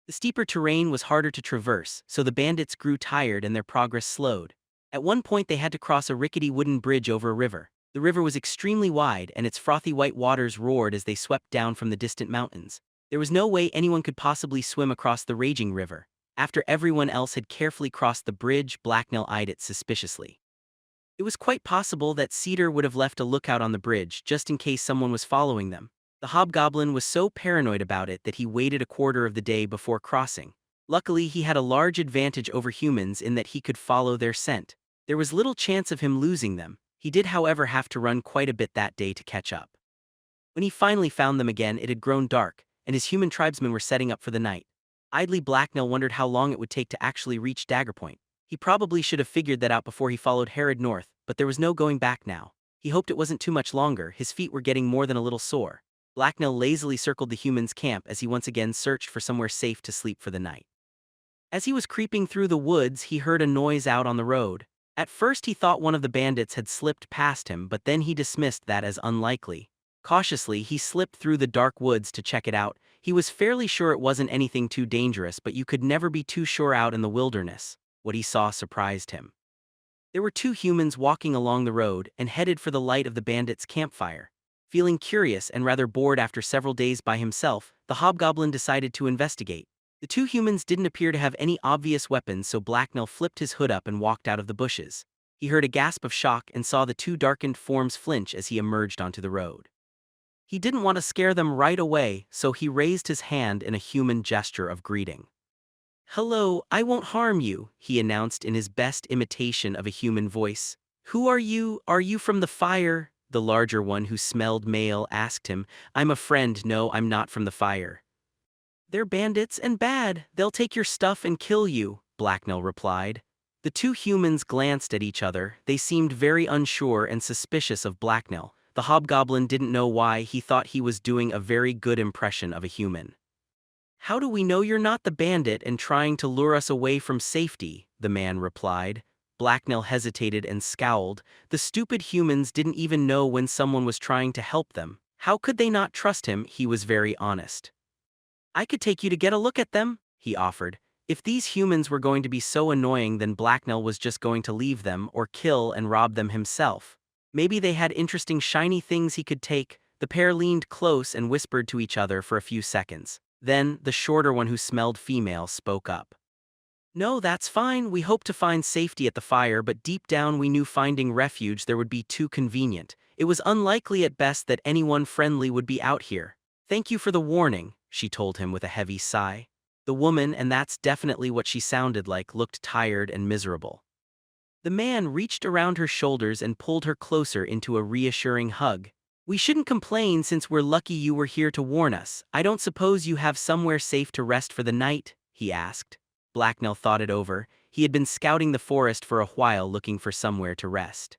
The steeper terrain was harder to traverse, so the bandits grew tired and their progress slowed. At one point they had to cross a rickety wooden bridge over a river. The river was extremely wide, and its frothy white waters roared as they swept down from the distant mountains. There was no way anyone could possibly swim across the raging river. After everyone else had carefully crossed the bridge, Blacknell eyed it suspiciously. It was quite possible that Cedar would have left a lookout on the bridge just in case someone was following them. The hobgoblin was so paranoid about it that he waited a quarter of the day before crossing. Luckily, he had a large advantage over humans in that he could follow their scent. There was little chance of him losing them. He did, however, have to run quite a bit that day to catch up. When he finally found them again, it had grown dark, and his human tribesmen were setting up for the night. Idly, Blacknell wondered how long it would take to actually reach Dagger Point. He probably should have figured that out before he followed Herod north, but there was no going back now. He hoped it wasn't too much longer. His feet were getting more than a little sore. Blacknell lazily circled the humans' camp as he once again searched for somewhere safe to sleep for the night. As he was creeping through the woods, he heard a noise out on the road. At first he thought one of the bandits had slipped past him, but then he dismissed that as unlikely. Cautiously, he slipped through the dark woods to check it out. He was fairly sure it wasn't anything too dangerous, but you could never be too sure out in the wilderness. What he saw surprised him. There were two humans walking along the road and headed for the light of the bandits' campfire. Feeling curious and rather bored after several days by himself, the hobgoblin decided to investigate. The two humans didn't appear to have any obvious weapons, so Blacknell flipped his hood up and walked out of the bushes. He heard a gasp of shock and saw the two darkened forms flinch as he emerged onto the road. He didn't want to scare them right away, so he raised his hand in a human gesture of greeting. "Hello, I won't harm you," he announced in his best imitation of a human voice. "Who are you? Are you from the fire?" The larger one, who smelled male, asked him. "I'm a friend. No, I'm not from the fire." "They're bandits and bad. They'll take your stuff and kill you," Blacknell replied. The two humans glanced at each other. They seemed very unsure and suspicious of Blacknell. The hobgoblin didn't know why. He thought he was doing a very good impression of a human. "How do we know you're not the bandit and trying to lure us away from safety?" the man replied. Blacknell hesitated and scowled. The stupid humans didn't even know when someone was trying to help them. How could they not trust him? He was very honest. "I could take you to get a look at them," he offered. If these humans were going to be so annoying, then Blacknell was just going to leave them or kill and rob them himself. Maybe they had interesting shiny things he could take. The pair leaned close and whispered to each other for a few seconds. Then, the shorter one, who smelled female, spoke up. "No, that's fine. We hoped to find safety at the fire, but deep down we knew finding refuge there would be too convenient. It was unlikely at best that anyone friendly would be out here. Thank you for the warning," she told him with a heavy sigh. The woman, and that's definitely what she sounded like, looked tired and miserable. The man reached around her shoulders and pulled her closer into a reassuring hug. "We shouldn't complain since we're lucky you were here to warn us. I don't suppose you have somewhere safe to rest for the night?" he asked. Blacknell thought it over. He had been scouting the forest for a while looking for somewhere to rest.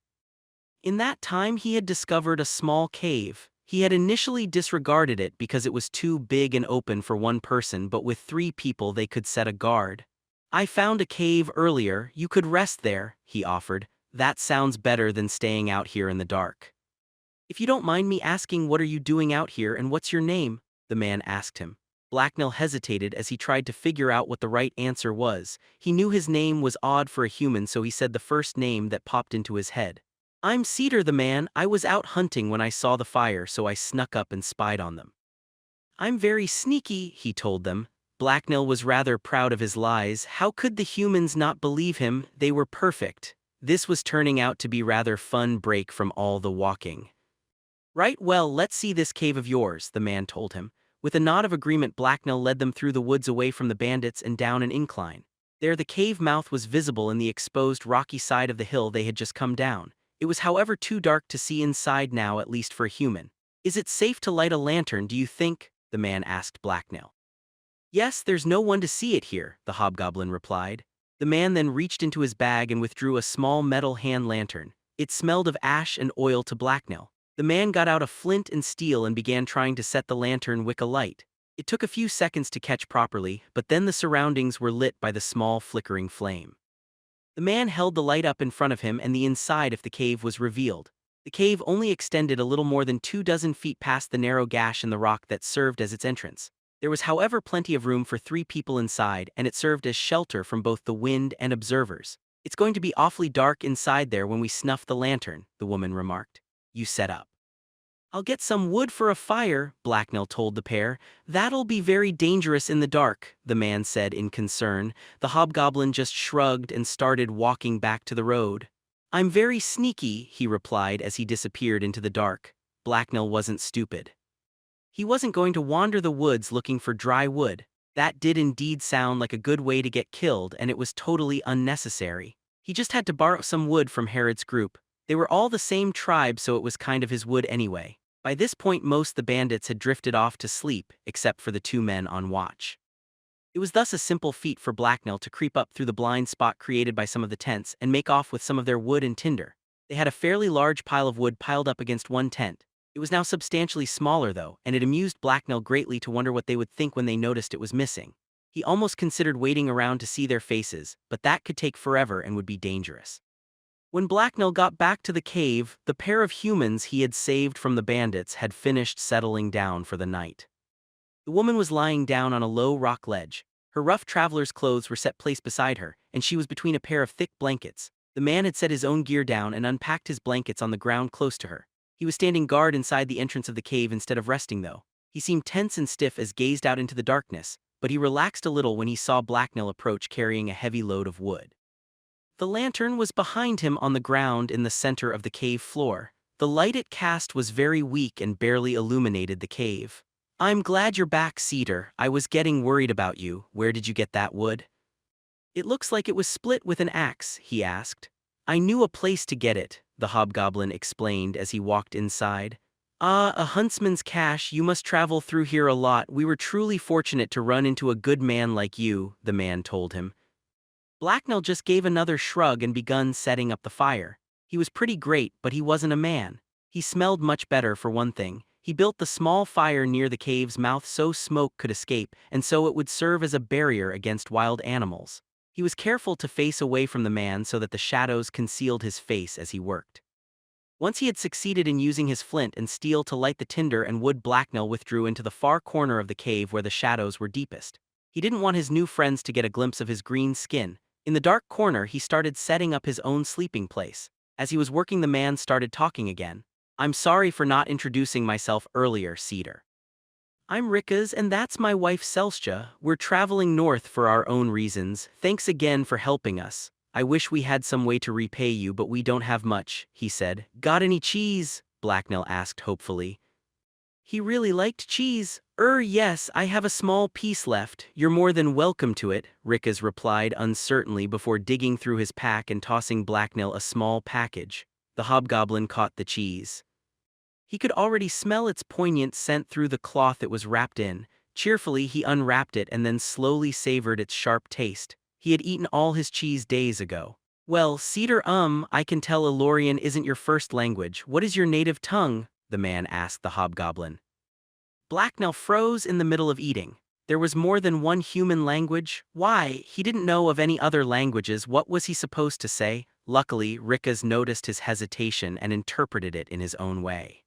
In that time he had discovered a small cave. He had initially disregarded it because it was too big and open for one person, but with 3 people they could set a guard. "I found a cave earlier. You could rest there," he offered. "That sounds better than staying out here in the dark." "If you don't mind me asking, what are you doing out here and what's your name?" the man asked him. Blacknell hesitated as he tried to figure out what the right answer was. He knew his name was odd for a human, so he said the first name that popped into his head. "I'm Cedar the man. I was out hunting when I saw the fire, so I snuck up and spied on them." "I'm very sneaky," he told them. Blacknell was rather proud of his lies. How could the humans not believe him? They were perfect. This was turning out to be rather fun break from all the walking. "Right, well, let's see this cave of yours," the man told him. With a nod of agreement, Blacknell led them through the woods away from the bandits and down an incline. There the cave mouth was visible in the exposed rocky side of the hill they had just come down. It was, however, too dark to see inside now, at least for a human. "Is it safe to light a lantern, do you think?" the man asked Blacknell. "Yes, there's no one to see it here," the hobgoblin replied. The man then reached into his bag and withdrew a small metal hand lantern. It smelled of ash and oil to Blacknell. The man got out a flint and steel and began trying to set the lantern wick alight. It took a few seconds to catch properly, but then the surroundings were lit by the small flickering flame. The man held the light up in front of him and the inside of the cave was revealed. The cave only extended a little more than 24 feet past the narrow gash in the rock that served as its entrance. There was, however, plenty of room for 3 people inside, and it served as shelter from both the wind and observers. "It's going to be awfully dark inside there when we snuff the lantern," the woman remarked. "You set up." "I'll get some wood for a fire," Blacknell told the pair. "That'll be very dangerous in the dark," the man said in concern. The hobgoblin just shrugged and started walking back to the road. "I'm very sneaky," he replied as he disappeared into the dark. Blacknell wasn't stupid. He wasn't going to wander the woods looking for dry wood. That did indeed sound like a good way to get killed, and it was totally unnecessary. He just had to borrow some wood from Herod's group. They were all the same tribe, so it was kind of his wood anyway. By this point most the bandits had drifted off to sleep, except for the two men on watch. It was thus a simple feat for Blacknell to creep up through the blind spot created by some of the tents and make off with some of their wood and tinder. They had a fairly large pile of wood piled up against one tent. It was now substantially smaller though, and it amused Blacknell greatly to wonder what they would think when they noticed it was missing. He almost considered waiting around to see their faces, but that could take forever and would be dangerous. When Blacknell got back to the cave, the pair of humans he had saved from the bandits had finished settling down for the night. The woman was lying down on a low rock ledge. Her rough traveler's clothes were set place beside her, and she was between a pair of thick blankets. The man had set his own gear down and unpacked his blankets on the ground close to her. He was standing guard inside the entrance of the cave instead of resting though. He seemed tense and stiff as gazed out into the darkness, but he relaxed a little when he saw Blacknell approach carrying a heavy load of wood. The lantern was behind him on the ground in the center of the cave floor. The light it cast was very weak and barely illuminated the cave. "I'm glad you're back, Cedar. I was getting worried about you. Where did you get that wood?" "It looks like it was split with an axe," he asked. "I knew a place to get it," the hobgoblin explained as he walked inside. "Ah, a huntsman's cache. You must travel through here a lot. We were truly fortunate to run into a good man like you," the man told him. Blacknell just gave another shrug and begun setting up the fire. He was pretty great, but he wasn't a man. He smelled much better for one thing. He built the small fire near the cave's mouth so smoke could escape, and so it would serve as a barrier against wild animals. He was careful to face away from the man so that the shadows concealed his face as he worked. Once he had succeeded in using his flint and steel to light the tinder and wood, Blacknell withdrew into the far corner of the cave where the shadows were deepest. He didn't want his new friends to get a glimpse of his green skin. In the dark corner he started setting up his own sleeping place. As he was working, the man started talking again. "I'm sorry for not introducing myself earlier, Cedar. I'm Rikas and that's my wife Celestia. We're traveling north for our own reasons. Thanks again for helping us. I wish we had some way to repay you, but we don't have much," he said. "Got any cheese?" Blacknell asked hopefully. He really liked cheese. Yes, I have a small piece left. You're more than welcome to it," Rikas replied uncertainly before digging through his pack and tossing Blacknell a small package. The hobgoblin caught the cheese. He could already smell its poignant scent through the cloth it was wrapped in. Cheerfully he unwrapped it and then slowly savored its sharp taste. He had eaten all his cheese days ago. "Well, Cedar, I can tell Elorian isn't your first language. What is your native tongue?" the man asked the hobgoblin. Blacknell froze in the middle of eating. There was more than one human language? Why, he didn't know of any other languages. What was he supposed to say? Luckily, Rikas noticed his hesitation and interpreted it in his own way.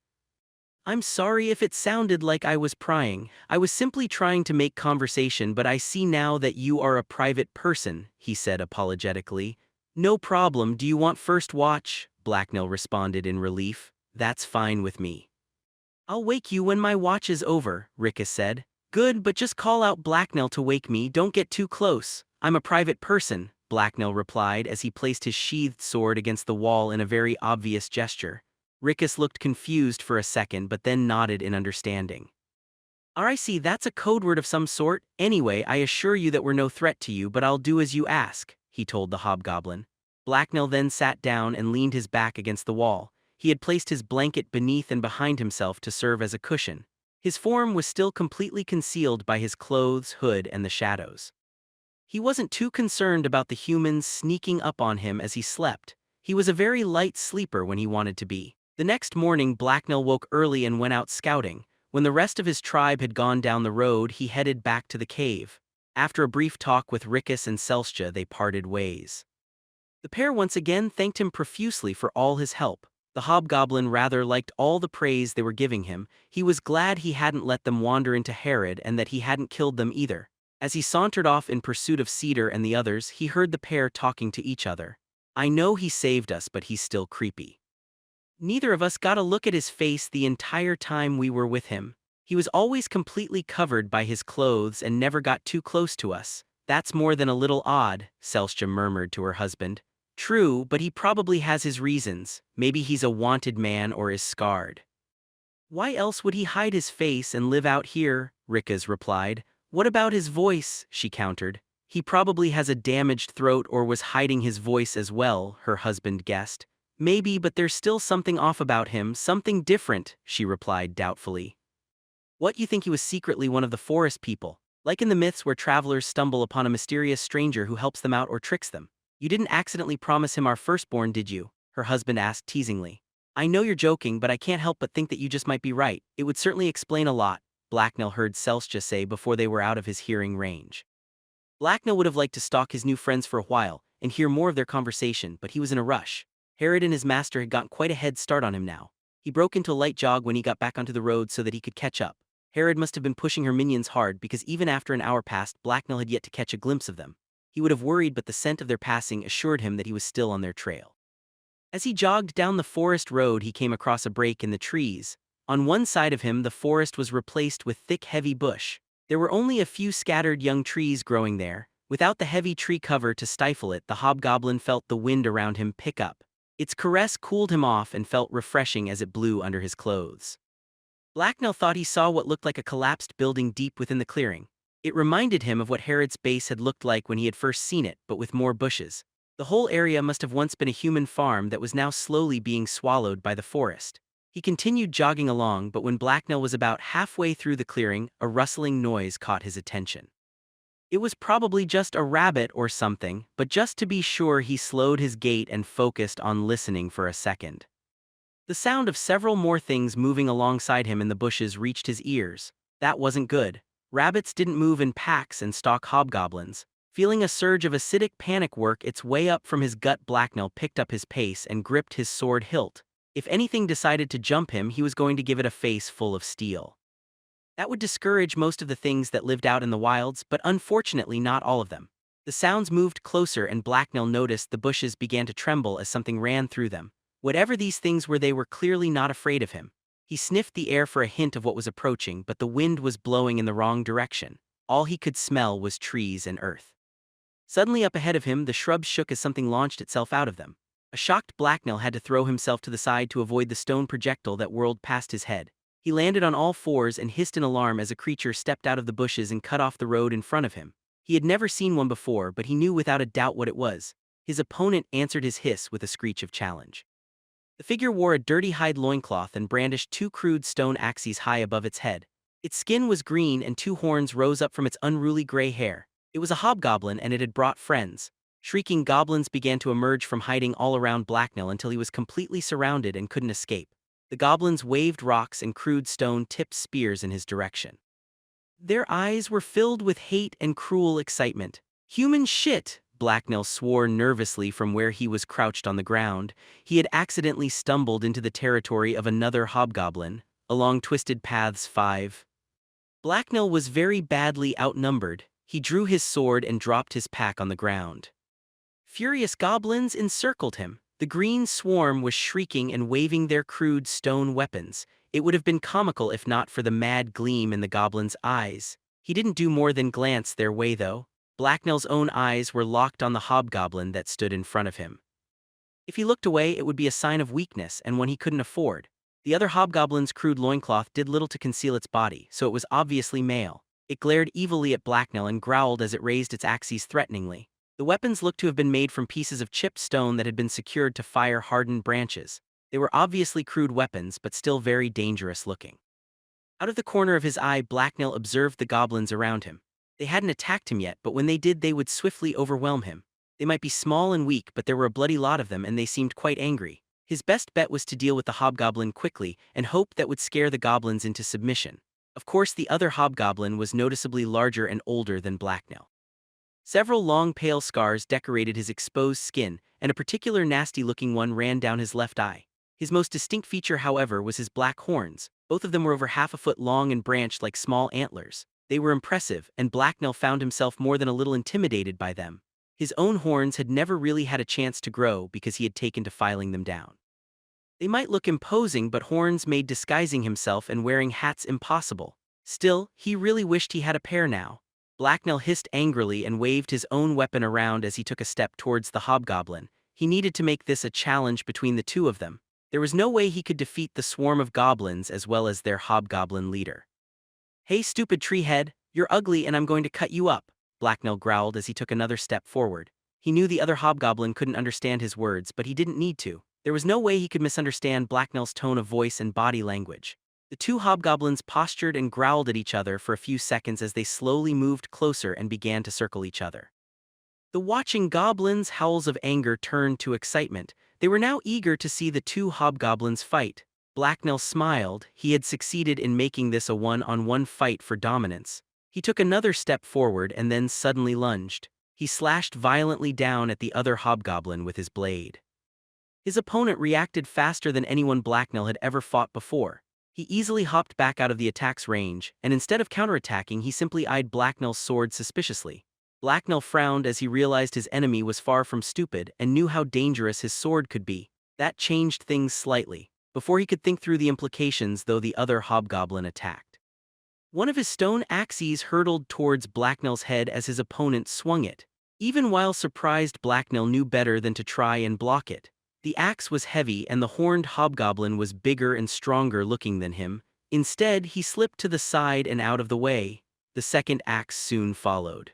"I'm sorry if it sounded like I was prying. I was simply trying to make conversation, but I see now that you are a private person," he said apologetically. "No problem. Do you want first watch?" Blacknell responded in relief. "That's fine with me." "I'll wake you when my watch is over," Rikas said. "Good, but just call out Blacknell to wake me. Don't get too close. I'm a private person," Blacknell replied as he placed his sheathed sword against the wall in a very obvious gesture. Rikas looked confused for a second but then nodded in understanding. "I see, that's a code word of some sort. Anyway, I assure you that we're no threat to you, but I'll do as you ask," he told the hobgoblin. Blacknell then sat down and leaned his back against the wall. He had placed his blanket beneath and behind himself to serve as a cushion. His form was still completely concealed by his clothes, hood, and the shadows. He wasn't too concerned about the humans sneaking up on him as he slept. He was a very light sleeper when he wanted to be. The next morning, Blacknell woke early and went out scouting. When the rest of his tribe had gone down the road, he headed back to the cave. After a brief talk with Rikas and Celestia, they parted ways. The pair once again thanked him profusely for all his help. The hobgoblin rather liked all the praise they were giving him. He was glad he hadn't let them wander into Herod and that he hadn't killed them either. As he sauntered off in pursuit of Cedar and the others, he heard the pair talking to each other. "I know he saved us, but he's still creepy. Neither of us got a look at his face the entire time we were with him. He was always completely covered by his clothes and never got too close to us. That's more than a little odd," Celestia murmured to her husband. "True, but he probably has his reasons. Maybe he's a wanted man or is scarred." "Why else would he hide his face and live out here?" Rikas replied. "What about his voice?" she countered. "He probably has a damaged throat or was hiding his voice as well," her husband guessed. Maybe, but there's still something off about him, something different, she replied doubtfully. What, you think he was secretly one of the forest people? Like in the myths where travelers stumble upon a mysterious stranger who helps them out or tricks them. You didn't accidentally promise him our firstborn, did you? Her husband asked teasingly. I know you're joking, but I can't help but think that you just might be right. It would certainly explain a lot, Blacknell heard Selja say before they were out of his hearing range. Blacknell would have liked to stalk his new friends for a while and hear more of their conversation, but he was in a rush. Herod and his master had gotten quite a head start on him now. He broke into a light jog when he got back onto the road so that he could catch up. Herod must have been pushing her minions hard because even after an hour passed, Blacknell had yet to catch a glimpse of them. He would have worried, but the scent of their passing assured him that he was still on their trail. As he jogged down the forest road, he came across a break in the trees. On one side of him, the forest was replaced with thick, heavy bush. There were only a few scattered young trees growing there. Without the heavy tree cover to stifle it, the hobgoblin felt the wind around him pick up. Its caress cooled him off and felt refreshing as it blew under his clothes. Blacknell thought he saw what looked like a collapsed building deep within the clearing. It reminded him of what Herod's base had looked like when he had first seen it, but with more bushes. The whole area must have once been a human farm that was now slowly being swallowed by the forest. He continued jogging along, but when Blacknell was about halfway through the clearing, a rustling noise caught his attention. It was probably just a rabbit or something, but just to be sure, he slowed his gait and focused on listening for a second. The sound of several more things moving alongside him in the bushes reached his ears. That wasn't good. Rabbits didn't move in packs and stalk hobgoblins. Feeling a surge of acidic panic work its way up from his gut, Blacknell picked up his pace and gripped his sword hilt. If anything decided to jump him, he was going to give it a face full of steel. That would discourage most of the things that lived out in the wilds, but unfortunately not all of them. The sounds moved closer and Blacknell noticed the bushes began to tremble as something ran through them. Whatever these things were, they were clearly not afraid of him. He sniffed the air for a hint of what was approaching, but the wind was blowing in the wrong direction. All he could smell was trees and earth. Suddenly up ahead of him, the shrubs shook as something launched itself out of them. A shocked Blacknell had to throw himself to the side to avoid the stone projectile that whirled past his head. He landed on all fours and hissed in alarm as a creature stepped out of the bushes and cut off the road in front of him. He had never seen one before, but he knew without a doubt what it was. His opponent answered his hiss with a screech of challenge. The figure wore a dirty hide loincloth and brandished two crude stone axes high above its head. Its skin was green and two horns rose up from its unruly gray hair. It was a hobgoblin and it had brought friends. Shrieking goblins began to emerge from hiding all around Blacknell until he was completely surrounded and couldn't escape. The goblins waved rocks and crude stone-tipped spears in his direction. Their eyes were filled with hate and cruel excitement. Human shit! Blacknell swore nervously from where he was crouched on the ground. He had accidentally stumbled into the territory of another hobgoblin, along twisted paths 5. Blacknell was very badly outnumbered. He drew his sword and dropped his pack on the ground. Furious goblins encircled him. The green swarm was shrieking and waving their crude stone weapons. It would have been comical if not for the mad gleam in the goblin's eyes. He didn't do more than glance their way, though. Blacknell's own eyes were locked on the hobgoblin that stood in front of him. If he looked away, it would be a sign of weakness and one he couldn't afford. The other hobgoblin's crude loincloth did little to conceal its body, so it was obviously male. It glared evilly at Blacknell and growled as it raised its axes threateningly. The weapons looked to have been made from pieces of chipped stone that had been secured to fire-hardened branches. They were obviously crude weapons, but still very dangerous looking. Out of the corner of his eye, Blacknell observed the goblins around him. They hadn't attacked him yet, but when they did, they would swiftly overwhelm him. They might be small and weak, but there were a bloody lot of them and they seemed quite angry. His best bet was to deal with the hobgoblin quickly and hope that would scare the goblins into submission. Of course, the other hobgoblin was noticeably larger and older than Blacknell. Several long pale scars decorated his exposed skin, and a particular nasty-looking one ran down his left eye. His most distinct feature, however, was his black horns. Both of them were over half a foot long and branched like small antlers. They were impressive, and Blacknell found himself more than a little intimidated by them. His own horns had never really had a chance to grow because he had taken to filing them down. They might look imposing, but horns made disguising himself and wearing hats impossible. Still, he really wished he had a pair now. Blacknell hissed angrily and waved his own weapon around as he took a step towards the hobgoblin. He needed to make this a challenge between the two of them. There was no way he could defeat the swarm of goblins as well as their hobgoblin leader. "Hey, stupid treehead, you're ugly and I'm going to cut you up," Blacknell growled as he took another step forward. He knew the other hobgoblin couldn't understand his words, but he didn't need to. There was no way he could misunderstand Blacknell's tone of voice and body language. The two hobgoblins postured and growled at each other for a few seconds as they slowly moved closer and began to circle each other. The watching goblins' howls of anger turned to excitement. They were now eager to see the two hobgoblins fight. Blacknell smiled. He had succeeded in making this a one-on-one fight for dominance. He took another step forward and then suddenly lunged. He slashed violently down at the other hobgoblin with his blade. His opponent reacted faster than anyone Blacknell had ever fought before. He easily hopped back out of the attack's range, and instead of counterattacking, he simply eyed Blacknell's sword suspiciously. Blacknell frowned as he realized his enemy was far from stupid and knew how dangerous his sword could be. That changed things slightly. Before he could think through the implications, though, the other hobgoblin attacked. One of his stone axes hurtled towards Blacknell's head as his opponent swung it. Even while surprised, Blacknell knew better than to try and block it. The axe was heavy and the horned hobgoblin was bigger and stronger looking than him. Instead, he slipped to the side and out of the way. The second axe soon followed.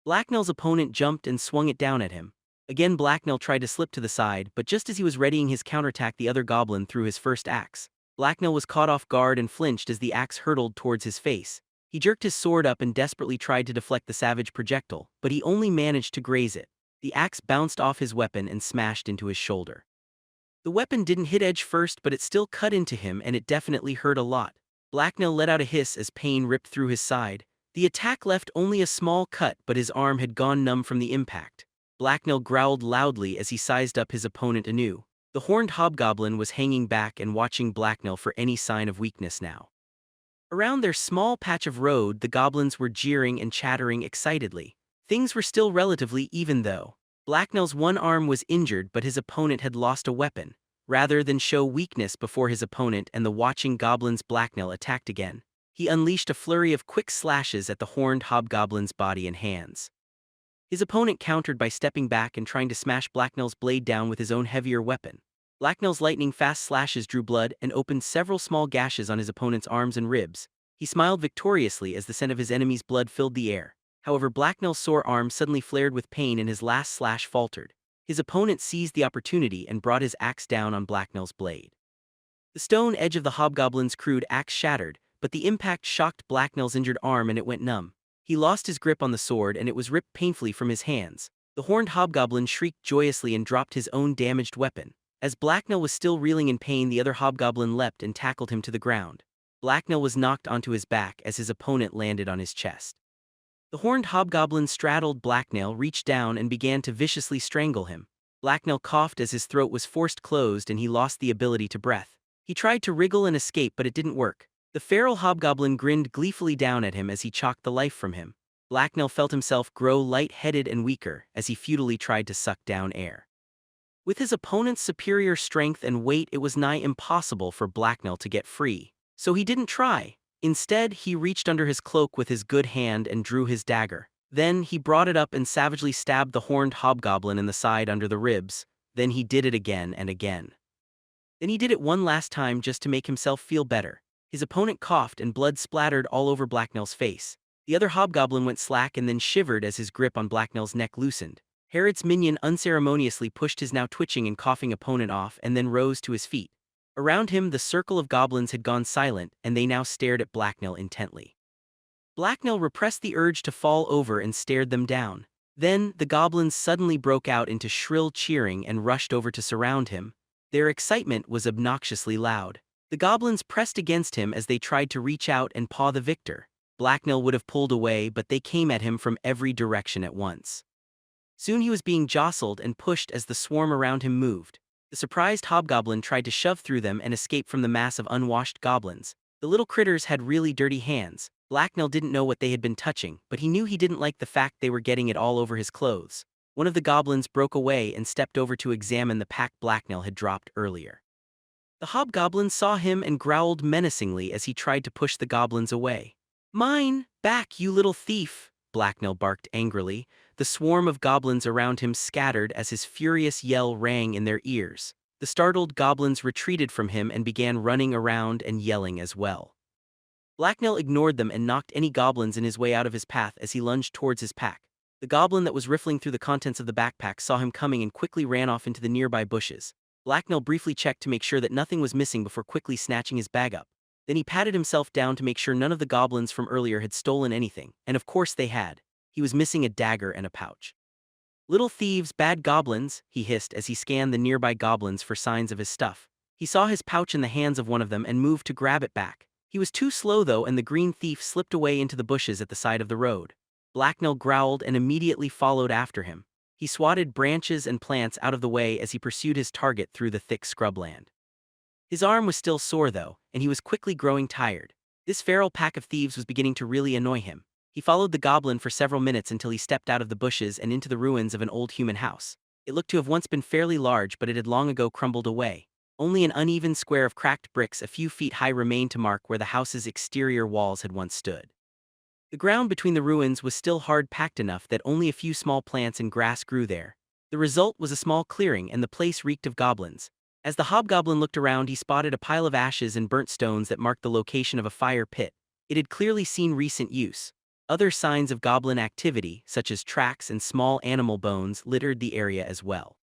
Blacknell's opponent jumped and swung it down at him. Again, Blacknell tried to slip to the side, but just as he was readying his counterattack, the other goblin threw his first axe. Blacknell was caught off guard and flinched as the axe hurtled towards his face. He jerked his sword up and desperately tried to deflect the savage projectile, but he only managed to graze it. The axe bounced off his weapon and smashed into his shoulder. The weapon didn't hit edge first, but it still cut into him, and it definitely hurt a lot. Blacknell let out a hiss as pain ripped through his side. The attack left only a small cut, but his arm had gone numb from the impact. Blacknell growled loudly as he sized up his opponent anew. The horned hobgoblin was hanging back and watching Blacknell for any sign of weakness now. Around their small patch of road, the goblins were jeering and chattering excitedly. Things were still relatively even though. Blacknell's one arm was injured, but his opponent had lost a weapon. Rather than show weakness before his opponent and the watching goblins, Blacknell attacked again. He unleashed a flurry of quick slashes at the horned hobgoblin's body and hands. His opponent countered by stepping back and trying to smash Blacknell's blade down with his own heavier weapon. Blacknell's lightning-fast slashes drew blood and opened several small gashes on his opponent's arms and ribs. He smiled victoriously as the scent of his enemy's blood filled the air. However, Blacknell's sore arm suddenly flared with pain and his last slash faltered. His opponent seized the opportunity and brought his axe down on Blacknell's blade. The stone edge of the hobgoblin's crude axe shattered, but the impact shocked Blacknell's injured arm and it went numb. He lost his grip on the sword and it was ripped painfully from his hands. The horned hobgoblin shrieked joyously and dropped his own damaged weapon. As Blacknell was still reeling in pain, the other hobgoblin leapt and tackled him to the ground. Blacknell was knocked onto his back as his opponent landed on his chest. The horned hobgoblin straddled Blacknell, reached down, and began to viciously strangle him. Blacknell coughed as his throat was forced closed and he lost the ability to breathe. He tried to wriggle and escape, but it didn't work. The feral hobgoblin grinned gleefully down at him as he chocked the life from him. Blacknell felt himself grow light-headed and weaker as he futilely tried to suck down air. With his opponent's superior strength and weight, it was nigh impossible for Blacknell to get free. So he didn't try. Instead, he reached under his cloak with his good hand and drew his dagger. Then he brought it up and savagely stabbed the horned hobgoblin in the side under the ribs. Then he did it again and again. Then he did it one last time just to make himself feel better. His opponent coughed and blood splattered all over Blacknell's face. The other hobgoblin went slack and then shivered as his grip on Blacknell's neck loosened. Herod's minion unceremoniously pushed his now twitching and coughing opponent off and then rose to his feet. Around him, the circle of goblins had gone silent, and they now stared at Blacknell intently. Blacknell repressed the urge to fall over and stared them down. Then, the goblins suddenly broke out into shrill cheering and rushed over to surround him. Their excitement was obnoxiously loud. The goblins pressed against him as they tried to reach out and paw the victor. Blacknell would have pulled away, but they came at him from every direction at once. Soon he was being jostled and pushed as the swarm around him moved. The surprised hobgoblin tried to shove through them and escape from the mass of unwashed goblins. The little critters had really dirty hands. Blacknell didn't know what they had been touching, but he knew he didn't like the fact they were getting it all over his clothes. One of the goblins broke away and stepped over to examine the pack Blacknell had dropped earlier. The hobgoblin saw him and growled menacingly as he tried to push the goblins away. "Mine! Back, you little thief!" Blacknell barked angrily. The swarm of goblins around him scattered as his furious yell rang in their ears. The startled goblins retreated from him and began running around and yelling as well. Blacknell ignored them and knocked any goblins in his way out of his path as he lunged towards his pack. The goblin that was riffling through the contents of the backpack saw him coming and quickly ran off into the nearby bushes. Blacknell briefly checked to make sure that nothing was missing before quickly snatching his bag up. Then he patted himself down to make sure none of the goblins from earlier had stolen anything, and of course they had. He was missing a dagger and a pouch. "Little thieves, bad goblins," he hissed as he scanned the nearby goblins for signs of his stuff. He saw his pouch in the hands of one of them and moved to grab it back. He was too slow though, and the green thief slipped away into the bushes at the side of the road. Blacknell growled and immediately followed after him. He swatted branches and plants out of the way as he pursued his target through the thick scrubland. His arm was still sore though, and he was quickly growing tired. This feral pack of thieves was beginning to really annoy him. He followed the goblin for several minutes until he stepped out of the bushes and into the ruins of an old human house. It looked to have once been fairly large, but it had long ago crumbled away. Only an uneven square of cracked bricks a few feet high remained to mark where the house's exterior walls had once stood. The ground between the ruins was still hard-packed enough that only a few small plants and grass grew there. The result was a small clearing, and the place reeked of goblins. As the hobgoblin looked around, he spotted a pile of ashes and burnt stones that marked the location of a fire pit. It had clearly seen recent use. Other signs of goblin activity, such as tracks and small animal bones, littered the area as well.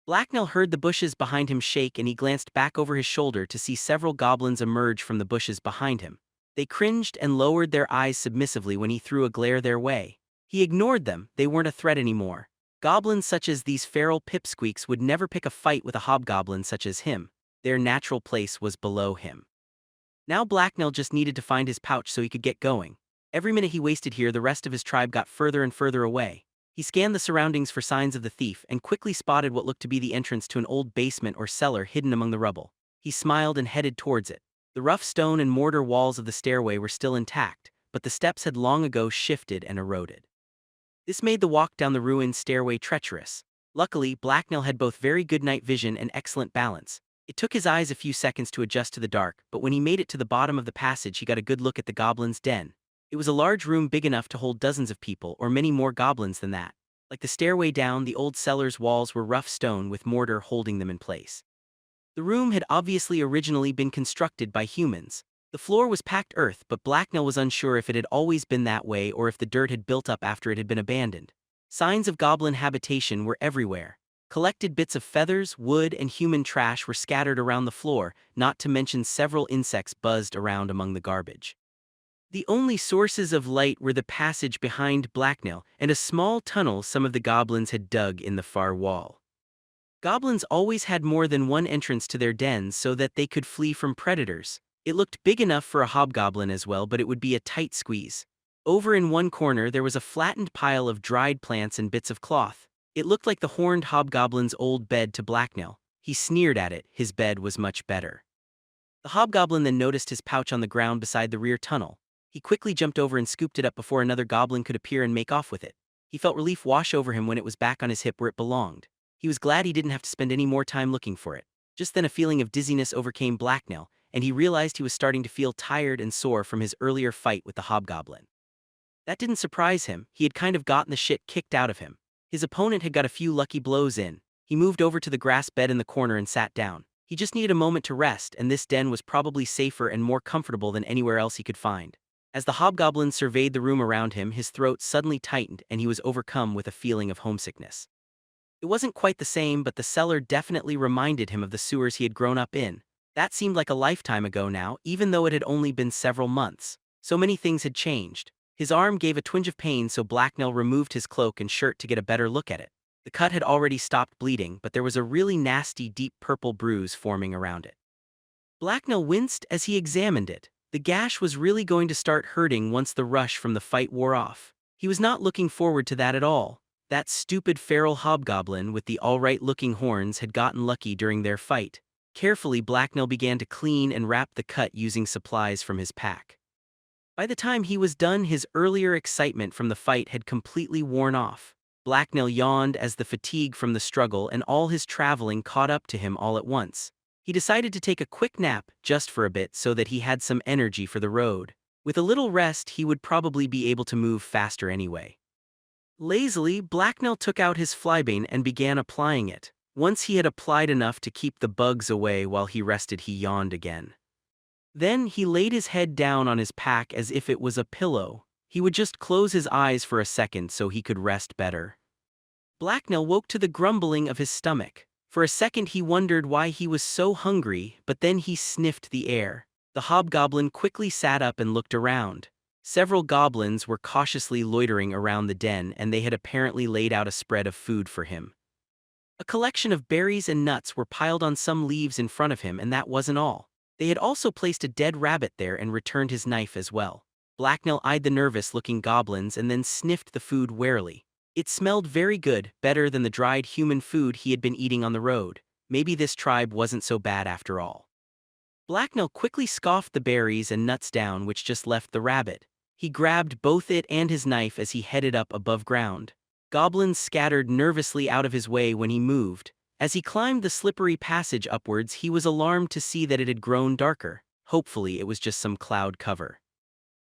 Blacknell heard the bushes behind him shake, and he glanced back over his shoulder to see several goblins emerge from the bushes behind him. They cringed and lowered their eyes submissively when he threw a glare their way. He ignored them, they weren't a threat anymore. Goblins such as these feral pipsqueaks would never pick a fight with a hobgoblin such as him. Their natural place was below him. Now Blacknell just needed to find his pouch so he could get going. Every minute he wasted here, the rest of his tribe got further and further away. He scanned the surroundings for signs of the thief and quickly spotted what looked to be the entrance to an old basement or cellar hidden among the rubble. He smiled and headed towards it. The rough stone and mortar walls of the stairway were still intact, but the steps had long ago shifted and eroded. This made the walk down the ruined stairway treacherous. Luckily, Blacknell had both very good night vision and excellent balance. It took his eyes a few seconds to adjust to the dark, but when he made it to the bottom of the passage, he got a good look at the goblin's den. It was a large room big enough to hold dozens of people, or many more goblins than that. Like the stairway down, the old cellar's walls were rough stone with mortar holding them in place. The room had obviously originally been constructed by humans. The floor was packed earth, but Blacknell was unsure if it had always been that way or if the dirt had built up after it had been abandoned. Signs of goblin habitation were everywhere. Collected bits of feathers, wood, and human trash were scattered around the floor, not to mention several insects buzzed around among the garbage. The only sources of light were the passage behind Blacknell and a small tunnel some of the goblins had dug in the far wall. Goblins always had more than one entrance to their dens so that they could flee from predators. It looked big enough for a hobgoblin as well, but it would be a tight squeeze. Over in one corner there was a flattened pile of dried plants and bits of cloth. It looked like the horned hobgoblin's old bed to Blacknell. He sneered at it, his bed was much better. The hobgoblin then noticed his pouch on the ground beside the rear tunnel. He quickly jumped over and scooped it up before another goblin could appear and make off with it. He felt relief wash over him when it was back on his hip where it belonged. He was glad he didn't have to spend any more time looking for it. Just then a feeling of dizziness overcame Blacknell, and he realized he was starting to feel tired and sore from his earlier fight with the hobgoblin. That didn't surprise him, he had kind of gotten the shit kicked out of him. His opponent had got a few lucky blows in. He moved over to the grass bed in the corner and sat down. He just needed a moment to rest, and this den was probably safer and more comfortable than anywhere else he could find. As the hobgoblin surveyed the room around him, his throat suddenly tightened and he was overcome with a feeling of homesickness. It wasn't quite the same, but the cellar definitely reminded him of the sewers he had grown up in. That seemed like a lifetime ago now, even though it had only been several months. So many things had changed. His arm gave a twinge of pain, so Blacknell removed his cloak and shirt to get a better look at it. The cut had already stopped bleeding, but there was a really nasty deep purple bruise forming around it. Blacknell winced as he examined it. The gash was really going to start hurting once the rush from the fight wore off. He was not looking forward to that at all. That stupid feral hobgoblin with the alright-looking horns had gotten lucky during their fight. Carefully, Blacknell began to clean and wrap the cut using supplies from his pack. By the time he was done, his earlier excitement from the fight had completely worn off. Blacknell yawned as the fatigue from the struggle and all his traveling caught up to him all at once. He decided to take a quick nap, just for a bit, so that he had some energy for the road. With a little rest, he would probably be able to move faster anyway. Lazily, Blacknell took out his flybane and began applying it. Once he had applied enough to keep the bugs away while he rested, he yawned again. Then he laid his head down on his pack as if it was a pillow. He would just close his eyes for a second so he could rest better. Blacknell woke to the grumbling of his stomach. For a second he wondered why he was so hungry, but then he sniffed the air. The hobgoblin quickly sat up and looked around. Several goblins were cautiously loitering around the den, and they had apparently laid out a spread of food for him. A collection of berries and nuts were piled on some leaves in front of him, and that wasn't all. They had also placed a dead rabbit there and returned his knife as well. Blacknell eyed the nervous-looking goblins and then sniffed the food warily. It smelled very good, better than the dried human food he had been eating on the road. Maybe this tribe wasn't so bad after all. Blacknell quickly scoffed the berries and nuts down, which just left the rabbit. He grabbed both it and his knife as he headed up above ground. Goblins scattered nervously out of his way when he moved. As he climbed the slippery passage upwards, he was alarmed to see that it had grown darker. Hopefully it was just some cloud cover.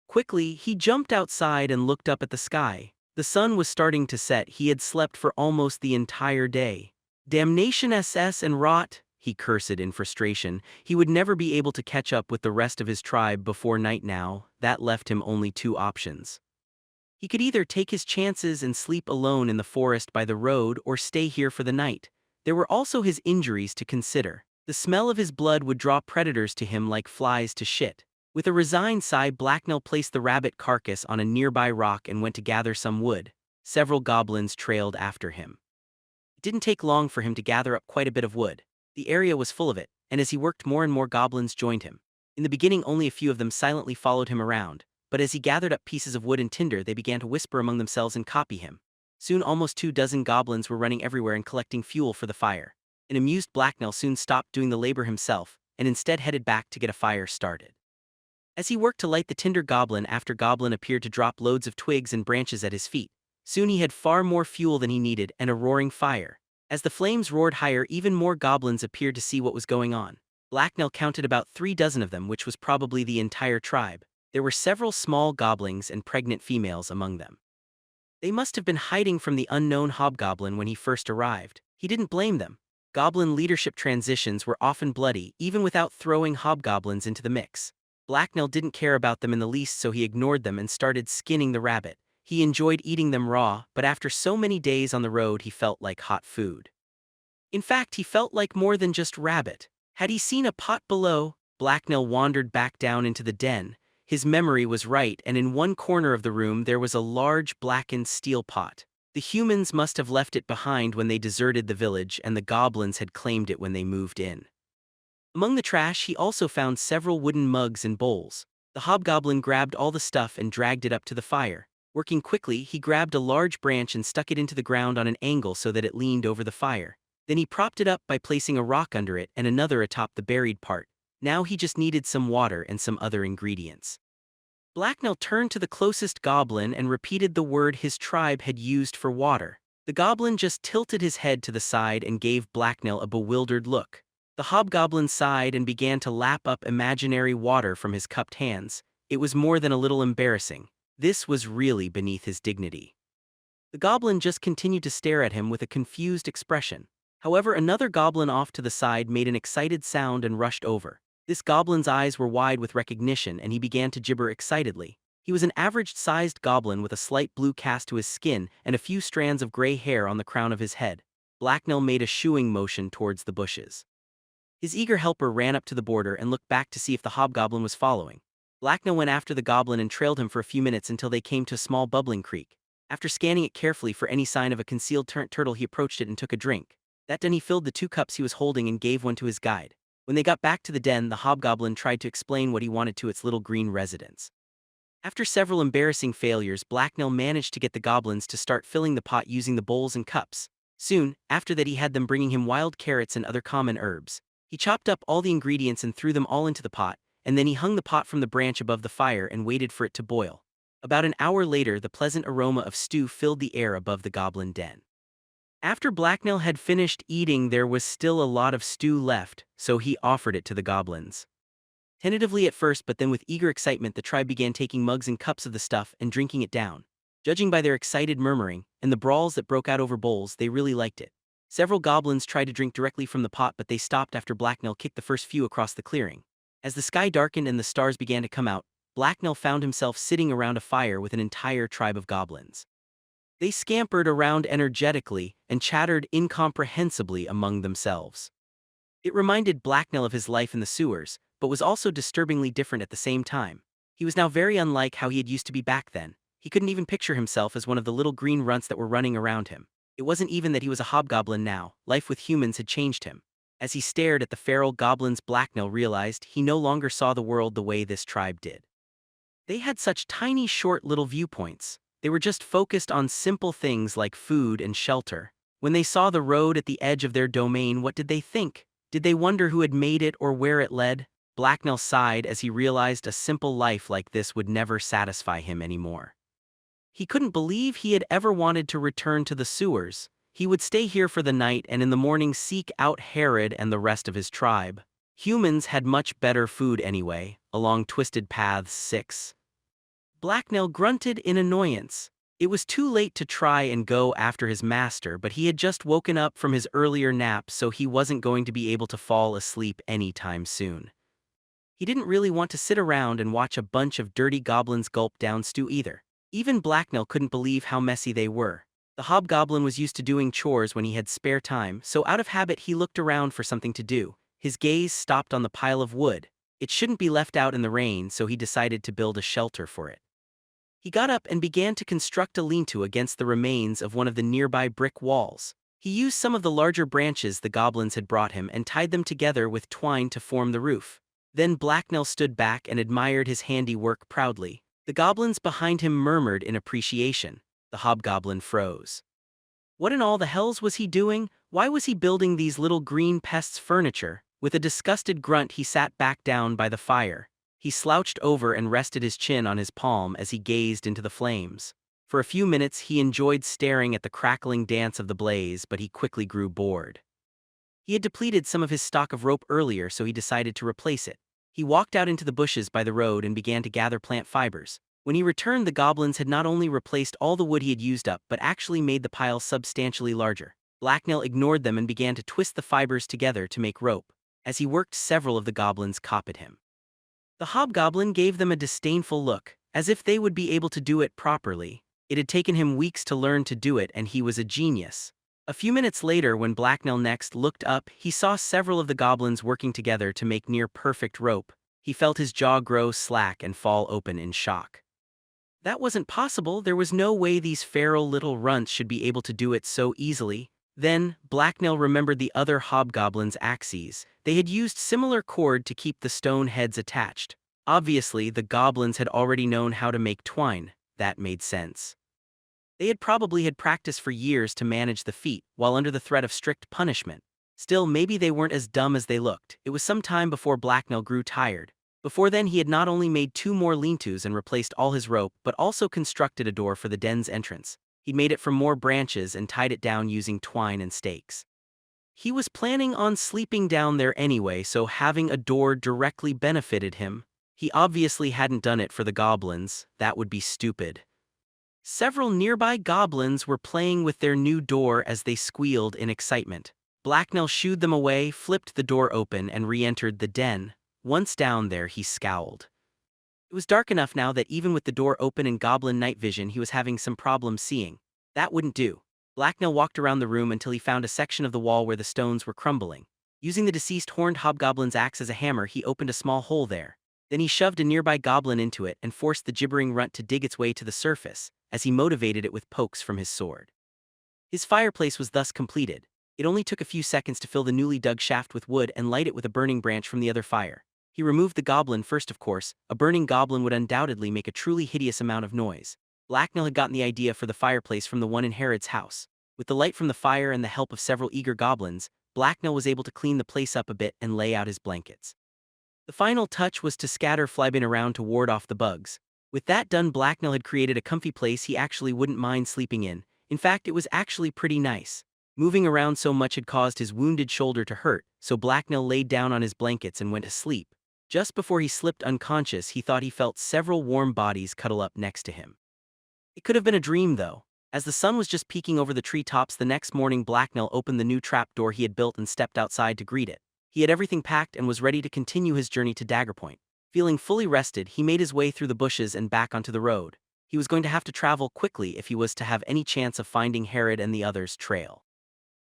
Quickly, he jumped outside and looked up at the sky. The sun was starting to set. He had slept for almost the entire day. Damnation SS and rot, he cursed in frustration. He would never be able to catch up with the rest of his tribe before night now. That left him only two options. He could either take his chances and sleep alone in the forest by the road or stay here for the night. There were also his injuries to consider. The smell of his blood would draw predators to him like flies to shit. With a resigned sigh, Blacknell placed the rabbit carcass on a nearby rock and went to gather some wood. Several goblins trailed after him. It didn't take long for him to gather up quite a bit of wood. The area was full of it, and as he worked, more and more goblins joined him. In the beginning, only a few of them silently followed him around, but as he gathered up pieces of wood and tinder, they began to whisper among themselves and copy him. Soon almost 24 goblins were running everywhere and collecting fuel for the fire. An amused Blacknell soon stopped doing the labor himself, and instead headed back to get a fire started. As he worked to light the tinder, goblin after goblin appeared to drop loads of twigs and branches at his feet. Soon he had far more fuel than he needed and a roaring fire. As the flames roared higher, even more goblins appeared to see what was going on. Blacknell counted about 36 of them, which was probably the entire tribe. There were several small goblins and pregnant females among them. They must have been hiding from the unknown hobgoblin when he first arrived. He didn't blame them. Goblin leadership transitions were often bloody, even without throwing hobgoblins into the mix. Blacknell didn't care about them in the least, so he ignored them and started skinning the rabbit. He enjoyed eating them raw, but after so many days on the road, he felt like hot food. In fact, he felt like more than just rabbit. Had he seen a pot below? Blacknell wandered back down into the den. His memory was right, and in one corner of the room there was a large blackened steel pot. The humans must have left it behind when they deserted the village, and the goblins had claimed it when they moved in. Among the trash, he also found several wooden mugs and bowls. The hobgoblin grabbed all the stuff and dragged it up to the fire. Working quickly, he grabbed a large branch and stuck it into the ground on an angle so that it leaned over the fire. Then he propped it up by placing a rock under it and another atop the buried part. Now he just needed some water and some other ingredients. Blacknell turned to the closest goblin and repeated the word his tribe had used for water. The goblin just tilted his head to the side and gave Blacknell a bewildered look. The hobgoblin sighed and began to lap up imaginary water from his cupped hands. It was more than a little embarrassing. This was really beneath his dignity. The goblin just continued to stare at him with a confused expression. However, another goblin off to the side made an excited sound and rushed over. This goblin's eyes were wide with recognition, and he began to gibber excitedly. He was an average-sized goblin with a slight blue cast to his skin and a few strands of gray hair on the crown of his head. Blacknell made a shooing motion towards the bushes. His eager helper ran up to the border and looked back to see if the hobgoblin was following. Blacknell went after the goblin and trailed him for a few minutes until they came to a small bubbling creek. After scanning it carefully for any sign of a concealed turtle, he approached it and took a drink. That done, he filled the 2 cups he was holding and gave one to his guide. When they got back to the den, the hobgoblin tried to explain what he wanted to its little green residents. After several embarrassing failures, Blacknell managed to get the goblins to start filling the pot using the bowls and cups. Soon, after that, he had them bringing him wild carrots and other common herbs. He chopped up all the ingredients and threw them all into the pot, and then he hung the pot from the branch above the fire and waited for it to boil. About an hour later, the pleasant aroma of stew filled the air above the goblin den. After Blacknell had finished eating, there was still a lot of stew left, so he offered it to the goblins. Tentatively at first, but then with eager excitement, the tribe began taking mugs and cups of the stuff and drinking it down. Judging by their excited murmuring and the brawls that broke out over bowls, they really liked it. Several goblins tried to drink directly from the pot, but they stopped after Blacknell kicked the first few across the clearing. As the sky darkened and the stars began to come out, Blacknell found himself sitting around a fire with an entire tribe of goblins. They scampered around energetically and chattered incomprehensibly among themselves. It reminded Blacknell of his life in the sewers, but was also disturbingly different at the same time. He was now very unlike how he had used to be back then. He couldn't even picture himself as one of the little green runts that were running around him. It wasn't even that he was a hobgoblin now, life with humans had changed him. As he stared at the feral goblins, Blacknell realized he no longer saw the world the way this tribe did. They had such tiny short little viewpoints. They were just focused on simple things like food and shelter. When they saw the road at the edge of their domain, what did they think? Did they wonder who had made it or where it led? Blacknell sighed as he realized a simple life like this would never satisfy him anymore. He couldn't believe he had ever wanted to return to the sewers. He would stay here for the night and in the morning seek out Herod and the rest of his tribe. Humans had much better food anyway, along twisted paths 6. Blacknell grunted in annoyance. It was too late to try and go after his master, but he had just woken up from his earlier nap, so he wasn't going to be able to fall asleep anytime soon. He didn't really want to sit around and watch a bunch of dirty goblins gulp down stew either. Even Blacknell couldn't believe how messy they were. The hobgoblin was used to doing chores when he had spare time, so out of habit he looked around for something to do. His gaze stopped on the pile of wood. It shouldn't be left out in the rain, so he decided to build a shelter for it. He got up and began to construct a lean-to against the remains of one of the nearby brick walls. He used some of the larger branches the goblins had brought him and tied them together with twine to form the roof. Then Blacknell stood back and admired his handiwork proudly. The goblins behind him murmured in appreciation. The hobgoblin froze. What in all the hells was he doing? Why was he building these little green pests' furniture? With a disgusted grunt, he sat back down by the fire. He slouched over and rested his chin on his palm as he gazed into the flames. For a few minutes he enjoyed staring at the crackling dance of the blaze, but he quickly grew bored. He had depleted some of his stock of rope earlier, so he decided to replace it. He walked out into the bushes by the road and began to gather plant fibers. When he returned, the goblins had not only replaced all the wood he had used up, but actually made the pile substantially larger. Blacknell ignored them and began to twist the fibers together to make rope. As he worked, several of the goblins copied him. The hobgoblin gave them a disdainful look, as if they would be able to do it properly. It had taken him weeks to learn to do it, and he was a genius. A few minutes later, when Blacknell next looked up, he saw several of the goblins working together to make near-perfect rope. He felt his jaw grow slack and fall open in shock. That wasn't possible. There was no way these feral little runts should be able to do it so easily. Then, Blacknell remembered the other hobgoblins' axes. They had used similar cord to keep the stone heads attached. Obviously, the goblins had already known how to make twine. That made sense. They had probably had practice for years to manage the feat, while under the threat of strict punishment. Still, maybe they weren't as dumb as they looked. It was some time before Blacknell grew tired. Before then, he had not only made 2 more lean-tos and replaced all his rope, but also constructed a door for the den's entrance. He'd made it from more branches and tied it down using twine and stakes. He was planning on sleeping down there anyway, so having a door directly benefited him. He obviously hadn't done it for the goblins. That would be stupid. Several nearby goblins were playing with their new door as they squealed in excitement. Blacknell shooed them away, flipped the door open, and re-entered the den. Once down there, he scowled. It was dark enough now that even with the door open and goblin night vision, he was having some problems seeing. That wouldn't do. Blacknell walked around the room until he found a section of the wall where the stones were crumbling. Using the deceased horned hobgoblin's axe as a hammer, he opened a small hole there. Then he shoved a nearby goblin into it and forced the gibbering runt to dig its way to the surface, as he motivated it with pokes from his sword. His fireplace was thus completed. It only took a few seconds to fill the newly dug shaft with wood and light it with a burning branch from the other fire. He removed the goblin first, of course. A burning goblin would undoubtedly make a truly hideous amount of noise. Blacknell had gotten the idea for the fireplace from the one in Herod's house. With the light from the fire and the help of several eager goblins, Blacknell was able to clean the place up a bit and lay out his blankets. The final touch was to scatter Flybin around to ward off the bugs. With that done, Blacknell had created a comfy place he actually wouldn't mind sleeping in. In fact, it was actually pretty nice. Moving around so much had caused his wounded shoulder to hurt, so Blacknell laid down on his blankets and went to sleep. Just before he slipped unconscious, he thought he felt several warm bodies cuddle up next to him. It could have been a dream, though. As the sun was just peeking over the treetops the next morning, Blacknell opened the new trapdoor he had built and stepped outside to greet it. He had everything packed and was ready to continue his journey to Daggerpoint. Feeling fully rested, he made his way through the bushes and back onto the road. He was going to have to travel quickly if he was to have any chance of finding Herod and the others' trail.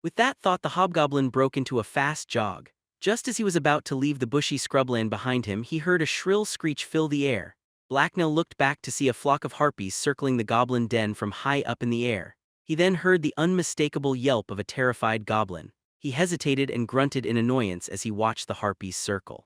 With that thought, the hobgoblin broke into a fast jog. Just as he was about to leave the bushy scrubland behind him, he heard a shrill screech fill the air. Blacknell looked back to see a flock of harpies circling the goblin den from high up in the air. He then heard the unmistakable yelp of a terrified goblin. He hesitated and grunted in annoyance as he watched the harpies circle.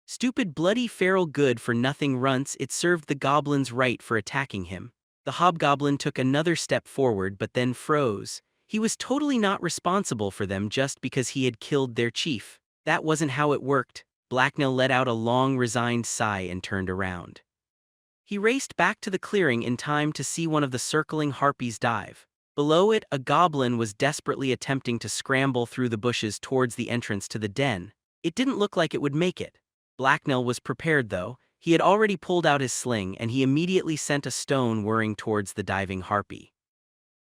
Stupid, bloody, feral, good-for-nothing runts, it served the goblins right for attacking him. The hobgoblin took another step forward but then froze. He was totally not responsible for them just because he had killed their chief. That wasn't how it worked. Blacknell let out a long, resigned sigh and turned around. He raced back to the clearing in time to see one of the circling harpies dive. Below it, a goblin was desperately attempting to scramble through the bushes towards the entrance to the den. It didn't look like it would make it. Blacknell was prepared though. He had already pulled out his sling and he immediately sent a stone whirring towards the diving harpy.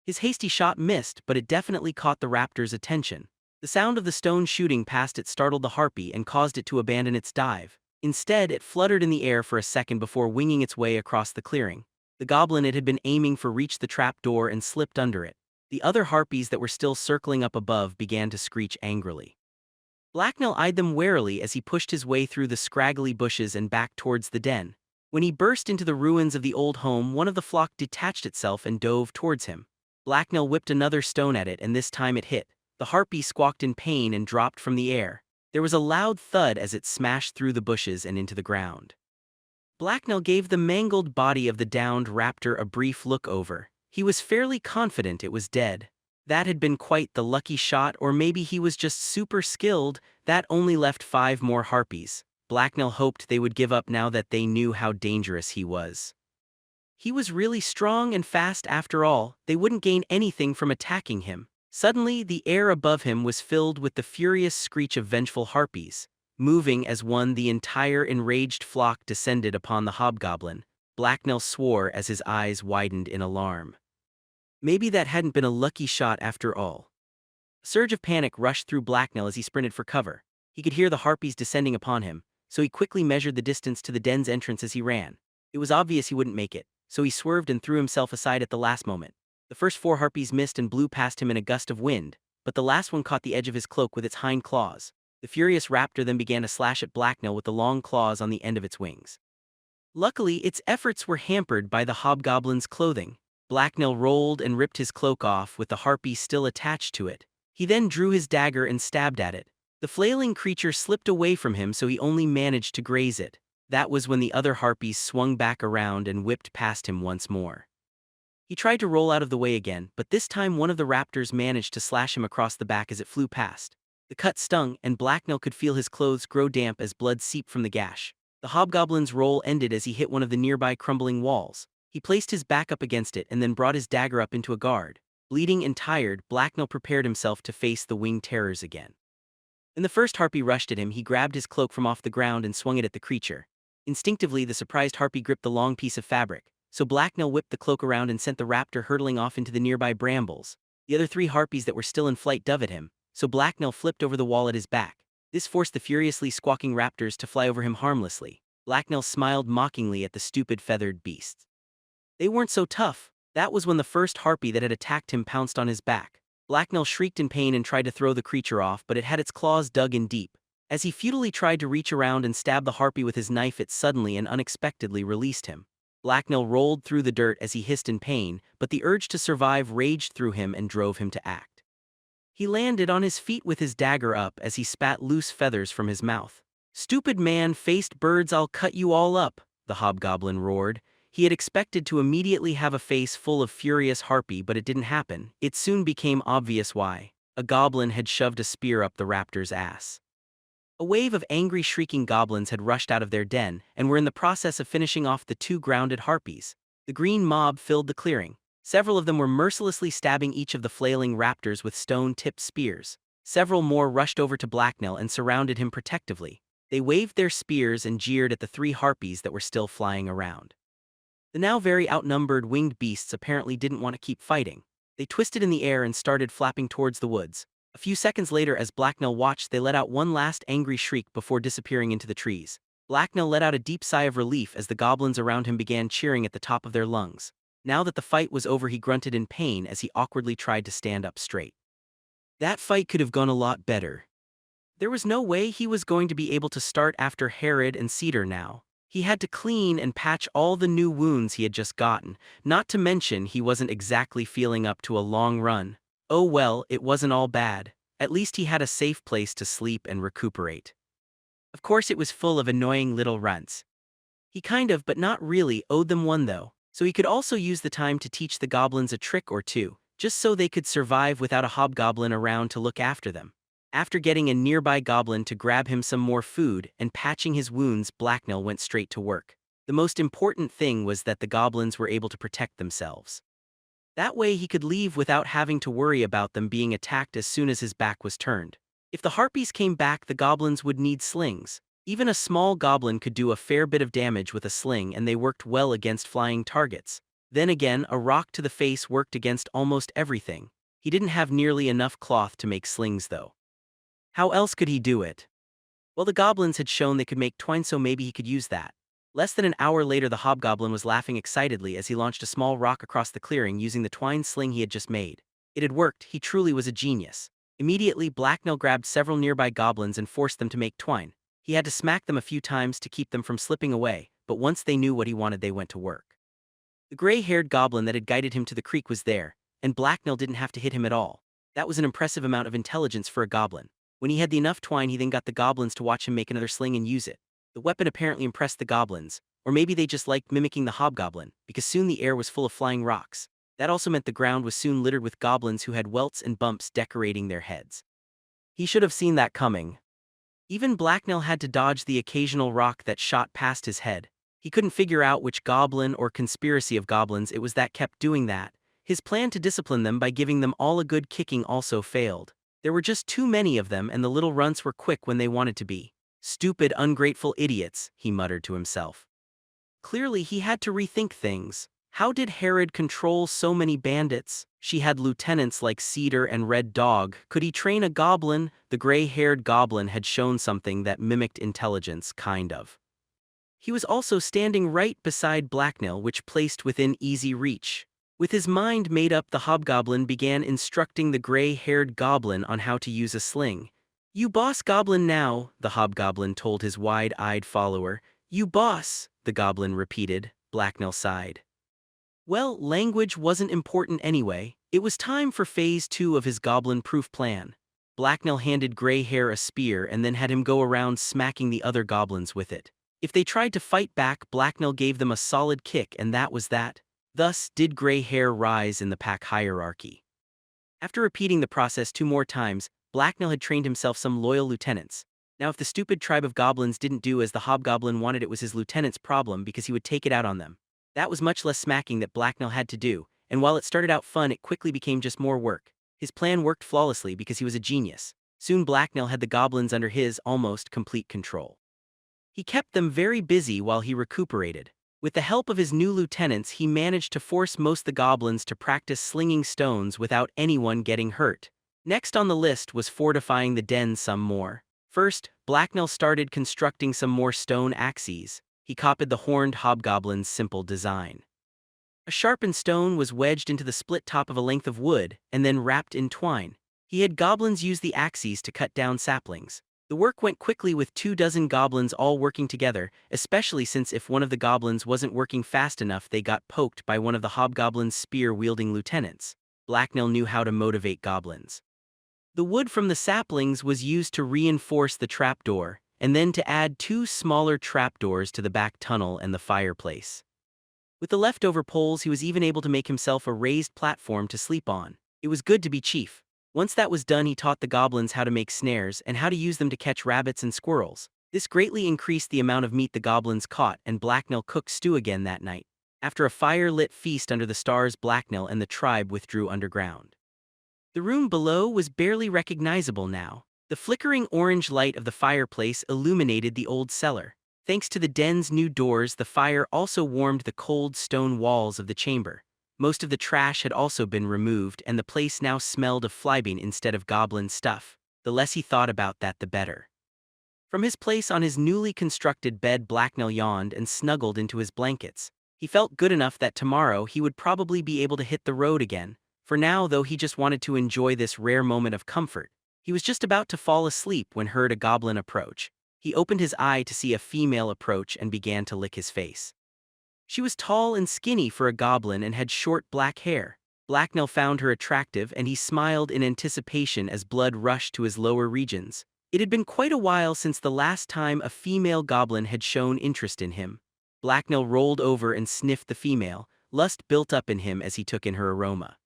His hasty shot missed, but it definitely caught the raptor's attention. The sound of the stone shooting past it startled the harpy and caused it to abandon its dive. Instead, it fluttered in the air for a second before winging its way across the clearing. The goblin it had been aiming for reached the trap door and slipped under it. The other harpies that were still circling up above began to screech angrily. Blacknell eyed them warily as he pushed his way through the scraggly bushes and back towards the den. When he burst into the ruins of the old home, one of the flock detached itself and dove towards him. Blacknell whipped another stone at it and this time it hit. The harpy squawked in pain and dropped from the air. There was a loud thud as it smashed through the bushes and into the ground. Blacknell gave the mangled body of the downed raptor a brief look over. He was fairly confident it was dead. That had been quite the lucky shot, or maybe he was just super skilled. That only left 5 more harpies. Blacknell hoped they would give up now that they knew how dangerous he was. He was really strong and fast after all. They wouldn't gain anything from attacking him. Suddenly, the air above him was filled with the furious screech of vengeful harpies. Moving as one, the entire enraged flock descended upon the hobgoblin. Blacknell swore as his eyes widened in alarm. Maybe that hadn't been a lucky shot after all. A surge of panic rushed through Blacknell as he sprinted for cover. He could hear the harpies descending upon him, so he quickly measured the distance to the den's entrance as he ran. It was obvious he wouldn't make it, so he swerved and threw himself aside at the last moment. The first 4 harpies missed and blew past him in a gust of wind, but the last one caught the edge of his cloak with its hind claws. The furious raptor then began to slash at Blacknell with the long claws on the end of its wings. Luckily, its efforts were hampered by the hobgoblin's clothing. Blacknell rolled and ripped his cloak off with the harpy still attached to it. He then drew his dagger and stabbed at it. The flailing creature slipped away from him, so he only managed to graze it. That was when the other harpies swung back around and whipped past him once more. He tried to roll out of the way again, but this time one of the raptors managed to slash him across the back as it flew past. The cut stung, and Blacknell could feel his clothes grow damp as blood seeped from the gash. The hobgoblin's roll ended as he hit one of the nearby crumbling walls. He placed his back up against it and then brought his dagger up into a guard. Bleeding and tired, Blacknell prepared himself to face the winged terrors again. When the first harpy rushed at him, he grabbed his cloak from off the ground and swung it at the creature. Instinctively, the surprised harpy gripped the long piece of fabric, so Blacknell whipped the cloak around and sent the raptor hurtling off into the nearby brambles. The other 3 harpies that were still in flight dove at him, so Blacknell flipped over the wall at his back. This forced the furiously squawking raptors to fly over him harmlessly. Blacknell smiled mockingly at the stupid feathered beasts. They weren't so tough. That was when the first harpy that had attacked him pounced on his back. Blacknell shrieked in pain and tried to throw the creature off, but it had its claws dug in deep. As he futilely tried to reach around and stab the harpy with his knife, it suddenly and unexpectedly released him. Blacknell rolled through the dirt as he hissed in pain, but the urge to survive raged through him and drove him to act. He landed on his feet with his dagger up as he spat loose feathers from his mouth. "Stupid man-faced birds, I'll cut you all up," the hobgoblin roared. He had expected to immediately have a face full of furious harpy, but it didn't happen. It soon became obvious why. A goblin had shoved a spear up the raptor's ass. A wave of angry, shrieking goblins had rushed out of their den and were in the process of finishing off the 2 grounded harpies. The green mob filled the clearing. Several of them were mercilessly stabbing each of the flailing raptors with stone-tipped spears. Several more rushed over to Blacknell and surrounded him protectively. They waved their spears and jeered at the 3 harpies that were still flying around. The now very outnumbered winged beasts apparently didn't want to keep fighting. They twisted in the air and started flapping towards the woods. A few seconds later, as Blacknell watched, they let out one last angry shriek before disappearing into the trees. Blacknell let out a deep sigh of relief as the goblins around him began cheering at the top of their lungs. Now that the fight was over, he grunted in pain as he awkwardly tried to stand up straight. That fight could have gone a lot better. There was no way he was going to be able to start after Herod and Cedar now. He had to clean and patch all the new wounds he had just gotten, not to mention he wasn't exactly feeling up to a long run. Oh well, it wasn't all bad. At least he had a safe place to sleep and recuperate. Of course it was full of annoying little runts. He kind of, but not really, owed them one though, so he could also use the time to teach the goblins a trick or two, just so they could survive without a hobgoblin around to look after them. After getting a nearby goblin to grab him some more food and patching his wounds, Blacknell went straight to work. The most important thing was that the goblins were able to protect themselves. That way he could leave without having to worry about them being attacked as soon as his back was turned. If the harpies came back, the goblins would need slings. Even a small goblin could do a fair bit of damage with a sling, and they worked well against flying targets. Then again, a rock to the face worked against almost everything. He didn't have nearly enough cloth to make slings though. How else could he do it? Well, the goblins had shown they could make twine, so maybe he could use that. Less than an hour later, the hobgoblin was laughing excitedly as he launched a small rock across the clearing using the twine sling he had just made. It had worked. He truly was a genius. Immediately, Blacknell grabbed several nearby goblins and forced them to make twine. He had to smack them a few times to keep them from slipping away, but once they knew what he wanted, they went to work. The gray-haired goblin that had guided him to the creek was there, and Blacknell didn't have to hit him at all. That was an impressive amount of intelligence for a goblin. When he had enough twine, he then got the goblins to watch him make another sling and use it. The weapon apparently impressed the goblins, or maybe they just liked mimicking the hobgoblin, because soon the air was full of flying rocks. That also meant the ground was soon littered with goblins who had welts and bumps decorating their heads. He should have seen that coming. Even Blacknell had to dodge the occasional rock that shot past his head. He couldn't figure out which goblin or conspiracy of goblins it was that kept doing that. His plan to discipline them by giving them all a good kicking also failed. There were just too many of them, and the little runts were quick when they wanted to be. Stupid, ungrateful idiots, he muttered to himself. Clearly he had to rethink things. How did Herod control so many bandits? She had lieutenants like Cedar and Red Dog. Could he train a goblin? The gray-haired goblin had shown something that mimicked intelligence, kind of. He was also standing right beside Blacknell, which placed within easy reach. With his mind made up, the hobgoblin began instructing the gray-haired goblin on how to use a sling. "You boss goblin now," the hobgoblin told his wide-eyed follower. "You boss," the goblin repeated. Blacknell sighed. Well, language wasn't important anyway. It was time for phase 2 of his goblin-proof plan. Blacknell handed Greyhair a spear and then had him go around smacking the other goblins with it. If they tried to fight back, Blacknell gave them a solid kick, and that was that. Thus did Greyhair rise in the pack hierarchy. After repeating the process 2 more times, Blacknell had trained himself some loyal lieutenants. Now if the stupid tribe of goblins didn't do as the hobgoblin wanted, it was his lieutenant's problem, because he would take it out on them. That was much less smacking that Blacknell had to do, and while it started out fun, it quickly became just more work. His plan worked flawlessly because he was a genius. Soon Blacknell had the goblins under his almost complete control. He kept them very busy while he recuperated. With the help of his new lieutenants, he managed to force most the goblins to practice slinging stones without anyone getting hurt. Next on the list was fortifying the den some more. First, Blacknell started constructing some more stone axes. He copied the horned hobgoblin's simple design. A sharpened stone was wedged into the split top of a length of wood and then wrapped in twine. He had goblins use the axes to cut down saplings. The work went quickly with 24 goblins all working together, especially since if one of the goblins wasn't working fast enough, they got poked by one of the hobgoblin's spear-wielding lieutenants. Blacknell knew how to motivate goblins. The wood from the saplings was used to reinforce the trapdoor, and then to add 2 smaller trapdoors to the back tunnel and the fireplace. With the leftover poles, he was even able to make himself a raised platform to sleep on. It was good to be chief. Once that was done, he taught the goblins how to make snares and how to use them to catch rabbits and squirrels. This greatly increased the amount of meat the goblins caught, and Blacknell cooked stew again that night. After a fire-lit feast under the stars, Blacknell and the tribe withdrew underground. The room below was barely recognizable now. The flickering orange light of the fireplace illuminated the old cellar. Thanks to the den's new doors, the fire also warmed the cold stone walls of the chamber. Most of the trash had also been removed, and the place now smelled of flybean instead of goblin stuff. The less he thought about that, the better. From his place on his newly constructed bed, Blacknell yawned and snuggled into his blankets. He felt good enough that tomorrow he would probably be able to hit the road again. For now, though, he just wanted to enjoy this rare moment of comfort. He was just about to fall asleep when heard a goblin approach. He opened his eye to see a female approach and began to lick his face. She was tall and skinny for a goblin and had short black hair. Blacknell found her attractive and he smiled in anticipation as blood rushed to his lower regions. It had been quite a while since the last time a female goblin had shown interest in him. Blacknell rolled over and sniffed the female. Lust built up in him as he took in her aroma.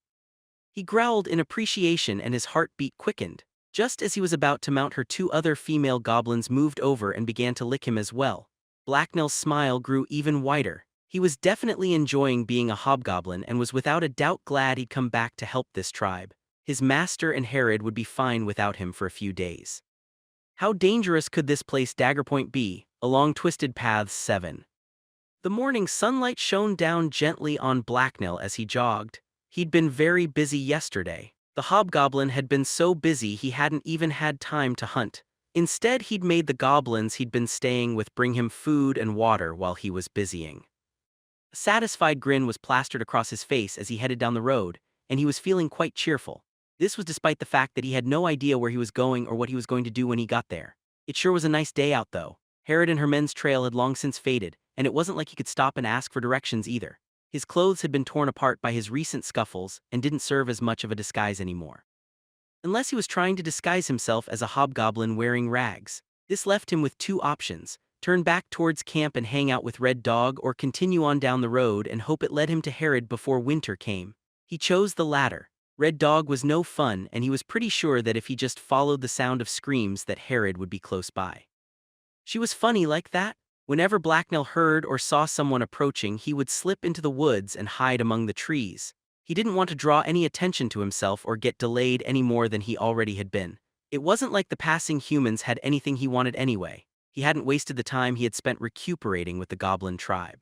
He growled in appreciation and his heartbeat quickened. Just as he was about to mount her, two other female goblins moved over and began to lick him as well. Blacknell's smile grew even wider. He was definitely enjoying being a hobgoblin and was without a doubt glad he'd come back to help this tribe. His master and Herod would be fine without him for a few days. How dangerous could this place Daggerpoint be? Along Twisted Paths 7. The morning sunlight shone down gently on Blacknell as he jogged. He'd been very busy yesterday. The hobgoblin had been so busy he hadn't even had time to hunt. Instead, he'd made the goblins he'd been staying with bring him food and water while he was busying. A satisfied grin was plastered across his face as he headed down the road, and he was feeling quite cheerful. This was despite the fact that he had no idea where he was going or what he was going to do when he got there. It sure was a nice day out though. Herod and her men's trail had long since faded, and it wasn't like he could stop and ask for directions either. His clothes had been torn apart by his recent scuffles and didn't serve as much of a disguise anymore. Unless he was trying to disguise himself as a hobgoblin wearing rags. This left him with two options: turn back towards camp and hang out with Red Dog, or continue on down the road and hope it led him to Herod before winter came. He chose the latter. Red Dog was no fun, and he was pretty sure that if he just followed the sound of screams that Herod would be close by. She was funny like that. Whenever Blacknell heard or saw someone approaching, he would slip into the woods and hide among the trees. He didn't want to draw any attention to himself or get delayed any more than he already had been. It wasn't like the passing humans had anything he wanted anyway. He hadn't wasted the time he had spent recuperating with the goblin tribe.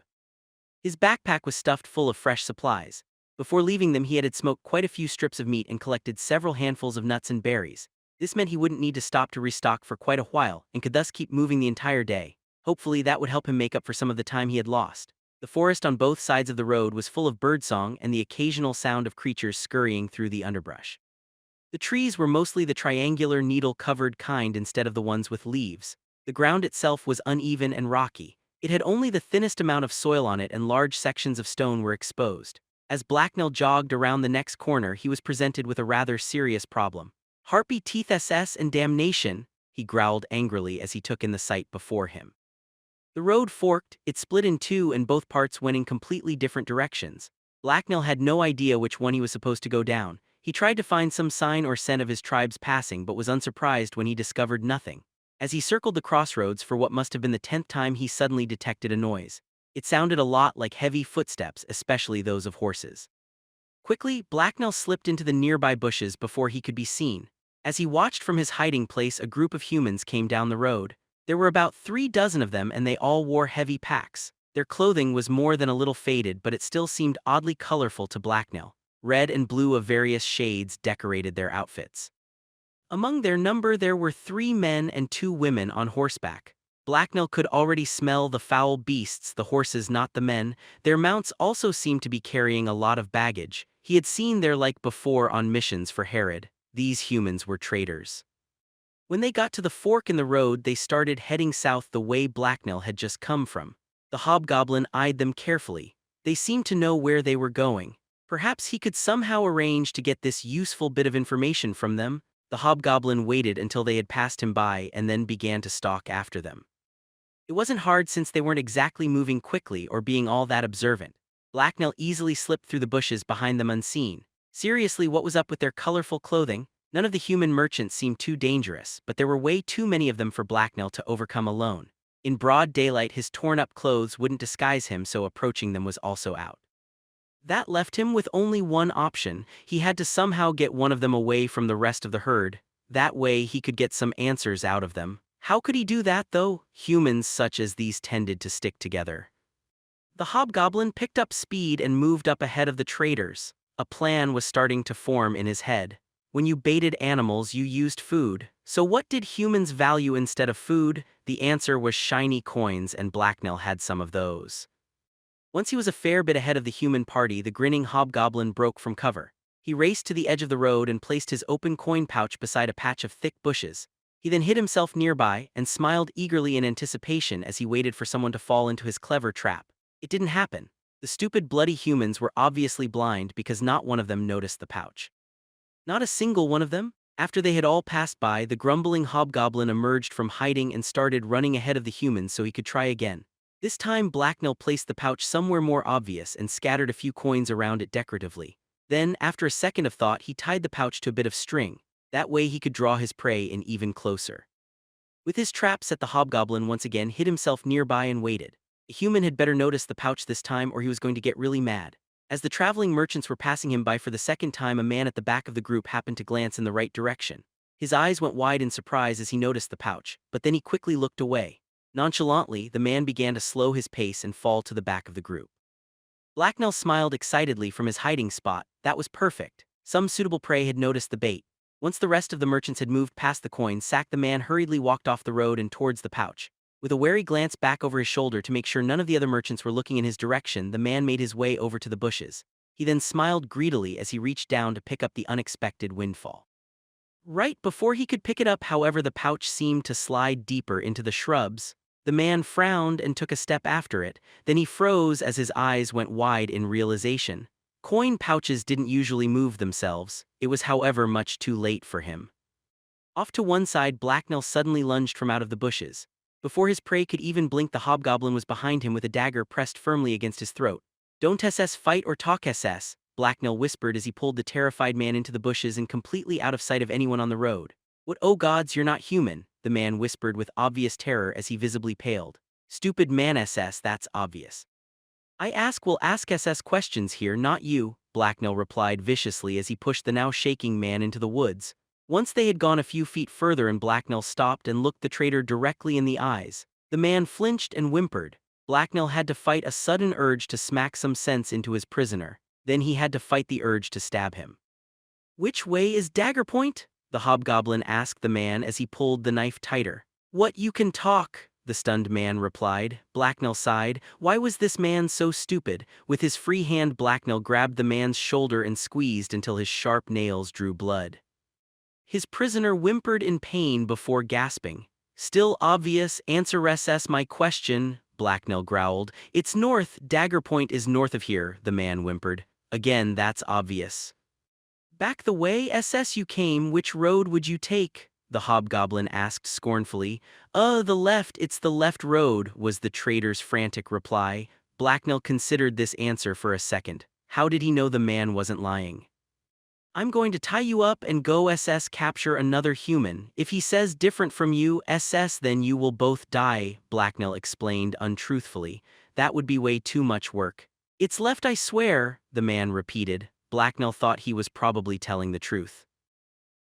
His backpack was stuffed full of fresh supplies. Before leaving them, he had smoked quite a few strips of meat and collected several handfuls of nuts and berries. This meant he wouldn't need to stop to restock for quite a while and could thus keep moving the entire day. Hopefully that would help him make up for some of the time he had lost. The forest on both sides of the road was full of birdsong and the occasional sound of creatures scurrying through the underbrush. The trees were mostly the triangular needle-covered kind instead of the ones with leaves. The ground itself was uneven and rocky. It had only the thinnest amount of soil on it and large sections of stone were exposed. As Blacknell jogged around the next corner, he was presented with a rather serious problem. Harpy teeth SS and damnation, he growled angrily as he took in the sight before him. The road forked, it split in two, and both parts went in completely different directions. Blacknell had no idea which one he was supposed to go down. He tried to find some sign or scent of his tribe's passing but was unsurprised when he discovered nothing. As he circled the crossroads for what must have been the 10th time, he suddenly detected a noise. It sounded a lot like heavy footsteps, especially those of horses. Quickly, Blacknell slipped into the nearby bushes before he could be seen. As he watched from his hiding place, a group of humans came down the road. There were about 3 dozen of them, and they all wore heavy packs. Their clothing was more than a little faded, but it still seemed oddly colorful to Blacknell. Red and blue of various shades decorated their outfits. Among their number there were 3 men and 2 women on horseback. Blacknell could already smell the foul beasts, the horses, not the men. Their mounts also seemed to be carrying a lot of baggage. He had seen their like before on missions for Herod. These humans were traitors. When they got to the fork in the road, they started heading south the way Blacknell had just come from. The hobgoblin eyed them carefully. They seemed to know where they were going. Perhaps he could somehow arrange to get this useful bit of information from them. The hobgoblin waited until they had passed him by and then began to stalk after them. It wasn't hard since they weren't exactly moving quickly or being all that observant. Blacknell easily slipped through the bushes behind them unseen. Seriously, what was up with their colorful clothing? None of the human merchants seemed too dangerous, but there were way too many of them for Blacknell to overcome alone. In broad daylight, his torn-up clothes wouldn't disguise him, so approaching them was also out. That left him with only one option. He had to somehow get one of them away from the rest of the herd. That way he could get some answers out of them. How could he do that, though? Humans such as these tended to stick together. The hobgoblin picked up speed and moved up ahead of the traders. A plan was starting to form in his head. When you baited animals, you used food. So what did humans value instead of food? The answer was shiny coins, and Blacknell had some of those. Once he was a fair bit ahead of the human party, the grinning hobgoblin broke from cover. He raced to the edge of the road and placed his open coin pouch beside a patch of thick bushes. He then hid himself nearby and smiled eagerly in anticipation as he waited for someone to fall into his clever trap. It didn't happen. The stupid bloody humans were obviously blind because not one of them noticed the pouch. Not a single one of them? After they had all passed by, the grumbling hobgoblin emerged from hiding and started running ahead of the humans so he could try again. This time Blacknell placed the pouch somewhere more obvious and scattered a few coins around it decoratively. Then, after a second of thought, he tied the pouch to a bit of string. That way he could draw his prey in even closer. With his trap set, the hobgoblin once again hid himself nearby and waited. A human had better notice the pouch this time or he was going to get really mad. As the traveling merchants were passing him by for the second time, a man at the back of the group happened to glance in the right direction. His eyes went wide in surprise as he noticed the pouch, but then he quickly looked away. Nonchalantly, the man began to slow his pace and fall to the back of the group. Blacknell smiled excitedly from his hiding spot. That was perfect. Some suitable prey had noticed the bait. Once the rest of the merchants had moved past the coin sack, the man hurriedly walked off the road and towards the pouch. With a wary glance back over his shoulder to make sure none of the other merchants were looking in his direction, the man made his way over to the bushes. He then smiled greedily as he reached down to pick up the unexpected windfall. Right before he could pick it up, however, the pouch seemed to slide deeper into the shrubs. The man frowned and took a step after it, then he froze as his eyes went wide in realization. Coin pouches didn't usually move themselves. It was, however, much too late for him. Off to one side, Blacknell suddenly lunged from out of the bushes. Before his prey could even blink, the hobgoblin was behind him with a dagger pressed firmly against his throat. "Don't SS fight or talk SS," Blacknell whispered as he pulled the terrified man into the bushes and completely out of sight of anyone on the road. "What, oh gods, you're not human," the man whispered with obvious terror as he visibly paled. "Stupid man SS, that's obvious." We'll ask SS questions here, not you," Blacknell replied viciously as he pushed the now shaking man into the woods. Once they had gone a few feet further and Blacknell stopped and looked the traitor directly in the eyes. The man flinched and whimpered. Blacknell had to fight a sudden urge to smack some sense into his prisoner. Then he had to fight the urge to stab him. "Which way is dagger point?" the hobgoblin asked the man as he pulled the knife tighter. "What, you can talk?" the stunned man replied. Blacknell sighed. Why was this man so stupid? With his free hand, Blacknell grabbed the man's shoulder and squeezed until his sharp nails drew blood. His prisoner whimpered in pain before gasping. "Still obvious, answer SS my question," Blacknell growled. "It's north, dagger point is north of here," the man whimpered. "Again, that's obvious." "Back the way SS you came, which road would you take?" the hobgoblin asked scornfully. The left, it's the left road," was the traitor's frantic reply. Blacknell considered this answer for a second. How did he know the man wasn't lying? "I'm going to tie you up and go SS capture another human. If he says different from you, SS, then you will both die," Blacknell explained untruthfully. "That would be way too much work." "It's left, I swear," the man repeated. Blacknell thought he was probably telling the truth.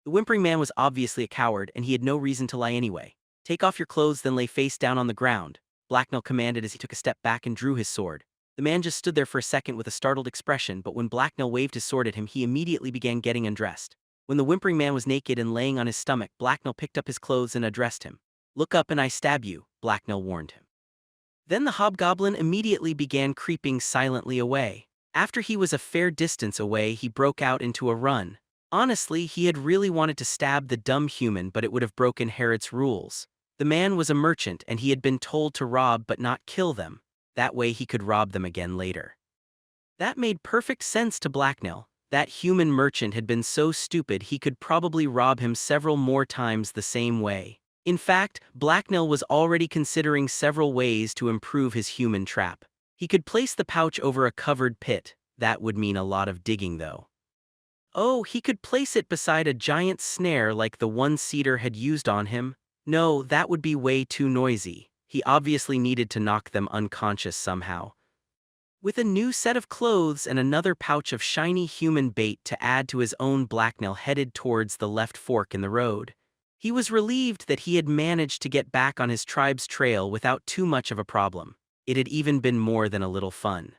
The whimpering man was obviously a coward, and he had no reason to lie anyway. "Take off your clothes, then lay face down on the ground," Blacknell commanded as he took a step back and drew his sword. The man just stood there for a second with a startled expression, but when Blacknell waved his sword at him, he immediately began getting undressed. When the whimpering man was naked and laying on his stomach, Blacknell picked up his clothes and addressed him. "Look up and I stab you," Blacknell warned him. Then the hobgoblin immediately began creeping silently away. After he was a fair distance away, he broke out into a run. Honestly, he had really wanted to stab the dumb human, but it would have broken Herod's rules. The man was a merchant, and he had been told to rob but not kill them. That way he could rob them again later. That made perfect sense to Blacknell. That human merchant had been so stupid he could probably rob him several more times the same way. In fact, Blacknell was already considering several ways to improve his human trap. He could place the pouch over a covered pit. That would mean a lot of digging, though. Oh, he could place it beside a giant snare like the one Cedar had used on him. No, that would be way too noisy. He obviously needed to knock them unconscious somehow. With a new set of clothes and another pouch of shiny human bait to add to his own, Blacknell headed towards the left fork in the road. He was relieved that he had managed to get back on his tribe's trail without too much of a problem. It had even been more than a little fun.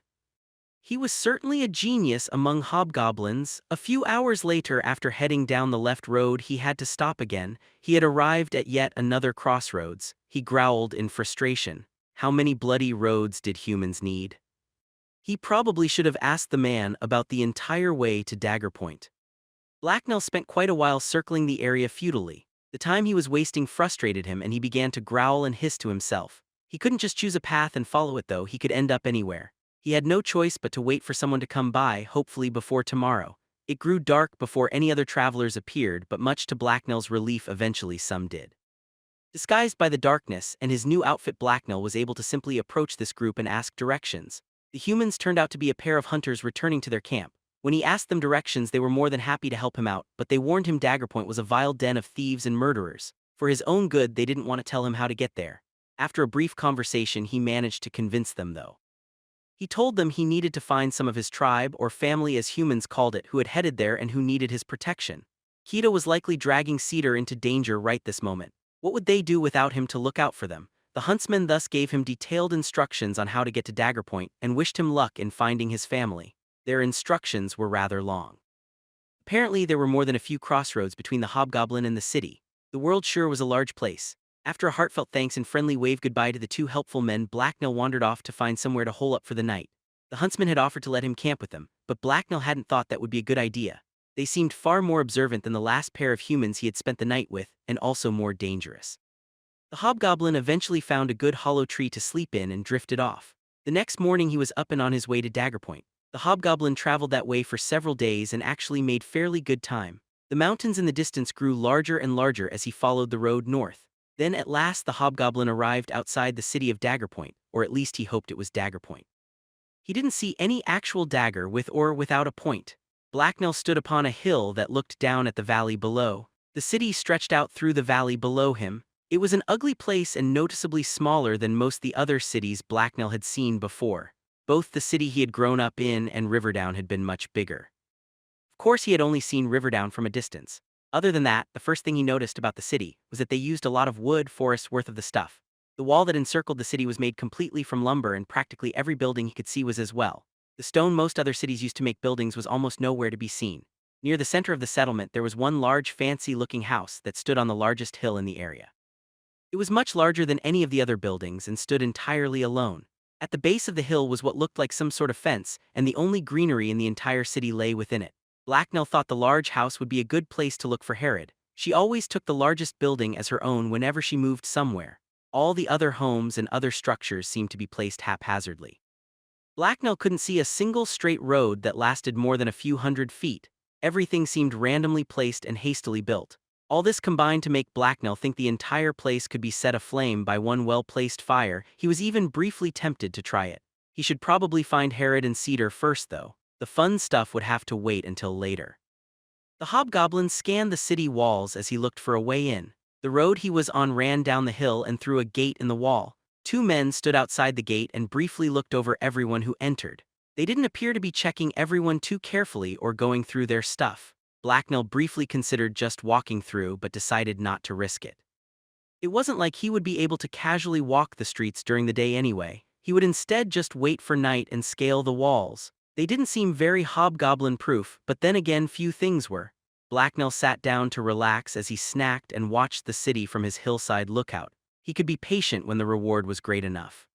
He was certainly a genius among hobgoblins. A few hours later, after heading down the left road, he had to stop again. He had arrived at yet another crossroads. He growled in frustration. How many bloody roads did humans need? He probably should have asked the man about the entire way to Dagger Point. Blacknell spent quite a while circling the area futilely. The time he was wasting frustrated him, and he began to growl and hiss to himself. He couldn't just choose a path and follow it, though. He could end up anywhere. He had no choice but to wait for someone to come by, hopefully before tomorrow. It grew dark before any other travelers appeared, but much to Blacknell's relief, eventually some did. Disguised by the darkness and his new outfit, Blacknell was able to simply approach this group and ask directions. The humans turned out to be a pair of hunters returning to their camp. When he asked them directions, they were more than happy to help him out, but they warned him Dagger Point was a vile den of thieves and murderers. For his own good, they didn't want to tell him how to get there. After a brief conversation, he managed to convince them, though. He told them he needed to find some of his tribe, or family as humans called it, who had headed there and who needed his protection. Keto was likely dragging Cedar into danger right this moment. What would they do without him to look out for them? The huntsman thus gave him detailed instructions on how to get to Dagger Point and wished him luck in finding his family. Their instructions were rather long. Apparently there were more than a few crossroads between the hobgoblin and the city. The world sure was a large place. After a heartfelt thanks and friendly wave goodbye to the two helpful men, Blacknell wandered off to find somewhere to hole up for the night. The huntsman had offered to let him camp with them, but Blacknell hadn't thought that would be a good idea. They seemed far more observant than the last pair of humans he had spent the night with, and also more dangerous. The hobgoblin eventually found a good hollow tree to sleep in and drifted off. The next morning he was up and on his way to Dagger Point. The hobgoblin traveled that way for several days and actually made fairly good time. The mountains in the distance grew larger and larger as he followed the road north. Then at last the hobgoblin arrived outside the city of Dagger Point, or at least he hoped it was Dagger Point. He didn't see any actual dagger with or without a point. Blacknell stood upon a hill that looked down at the valley below. The city stretched out through the valley below him. It was an ugly place and noticeably smaller than most the other cities Blacknell had seen before. Both the city he had grown up in and Riverdown had been much bigger. Of course, he had only seen Riverdown from a distance. Other than that, the first thing he noticed about the city was that they used a lot of wood, forests worth of the stuff. The wall that encircled the city was made completely from lumber, and practically every building he could see was as well. The stone most other cities used to make buildings was almost nowhere to be seen. Near the center of the settlement there was one large fancy-looking house that stood on the largest hill in the area. It was much larger than any of the other buildings and stood entirely alone. At the base of the hill was what looked like some sort of fence, and the only greenery in the entire city lay within it. Blacknell thought the large house would be a good place to look for Herod. She always took the largest building as her own whenever she moved somewhere. All the other homes and other structures seemed to be placed haphazardly. Blacknell couldn't see a single straight road that lasted more than a few hundred feet. Everything seemed randomly placed and hastily built. All this combined to make Blacknell think the entire place could be set aflame by one well-placed fire. He was even briefly tempted to try it. He should probably find Herod and Cedar first, though. The fun stuff would have to wait until later. The hobgoblin scanned the city walls as he looked for a way in. The road he was on ran down the hill and through a gate in the wall. Two men stood outside the gate and briefly looked over everyone who entered. They didn't appear to be checking everyone too carefully or going through their stuff. Blacknell briefly considered just walking through but decided not to risk it. It wasn't like he would be able to casually walk the streets during the day anyway. He would instead just wait for night and scale the walls. They didn't seem very hobgoblin-proof, but then again few things were. Blacknell sat down to relax as he snacked and watched the city from his hillside lookout. He could be patient when the reward was great enough.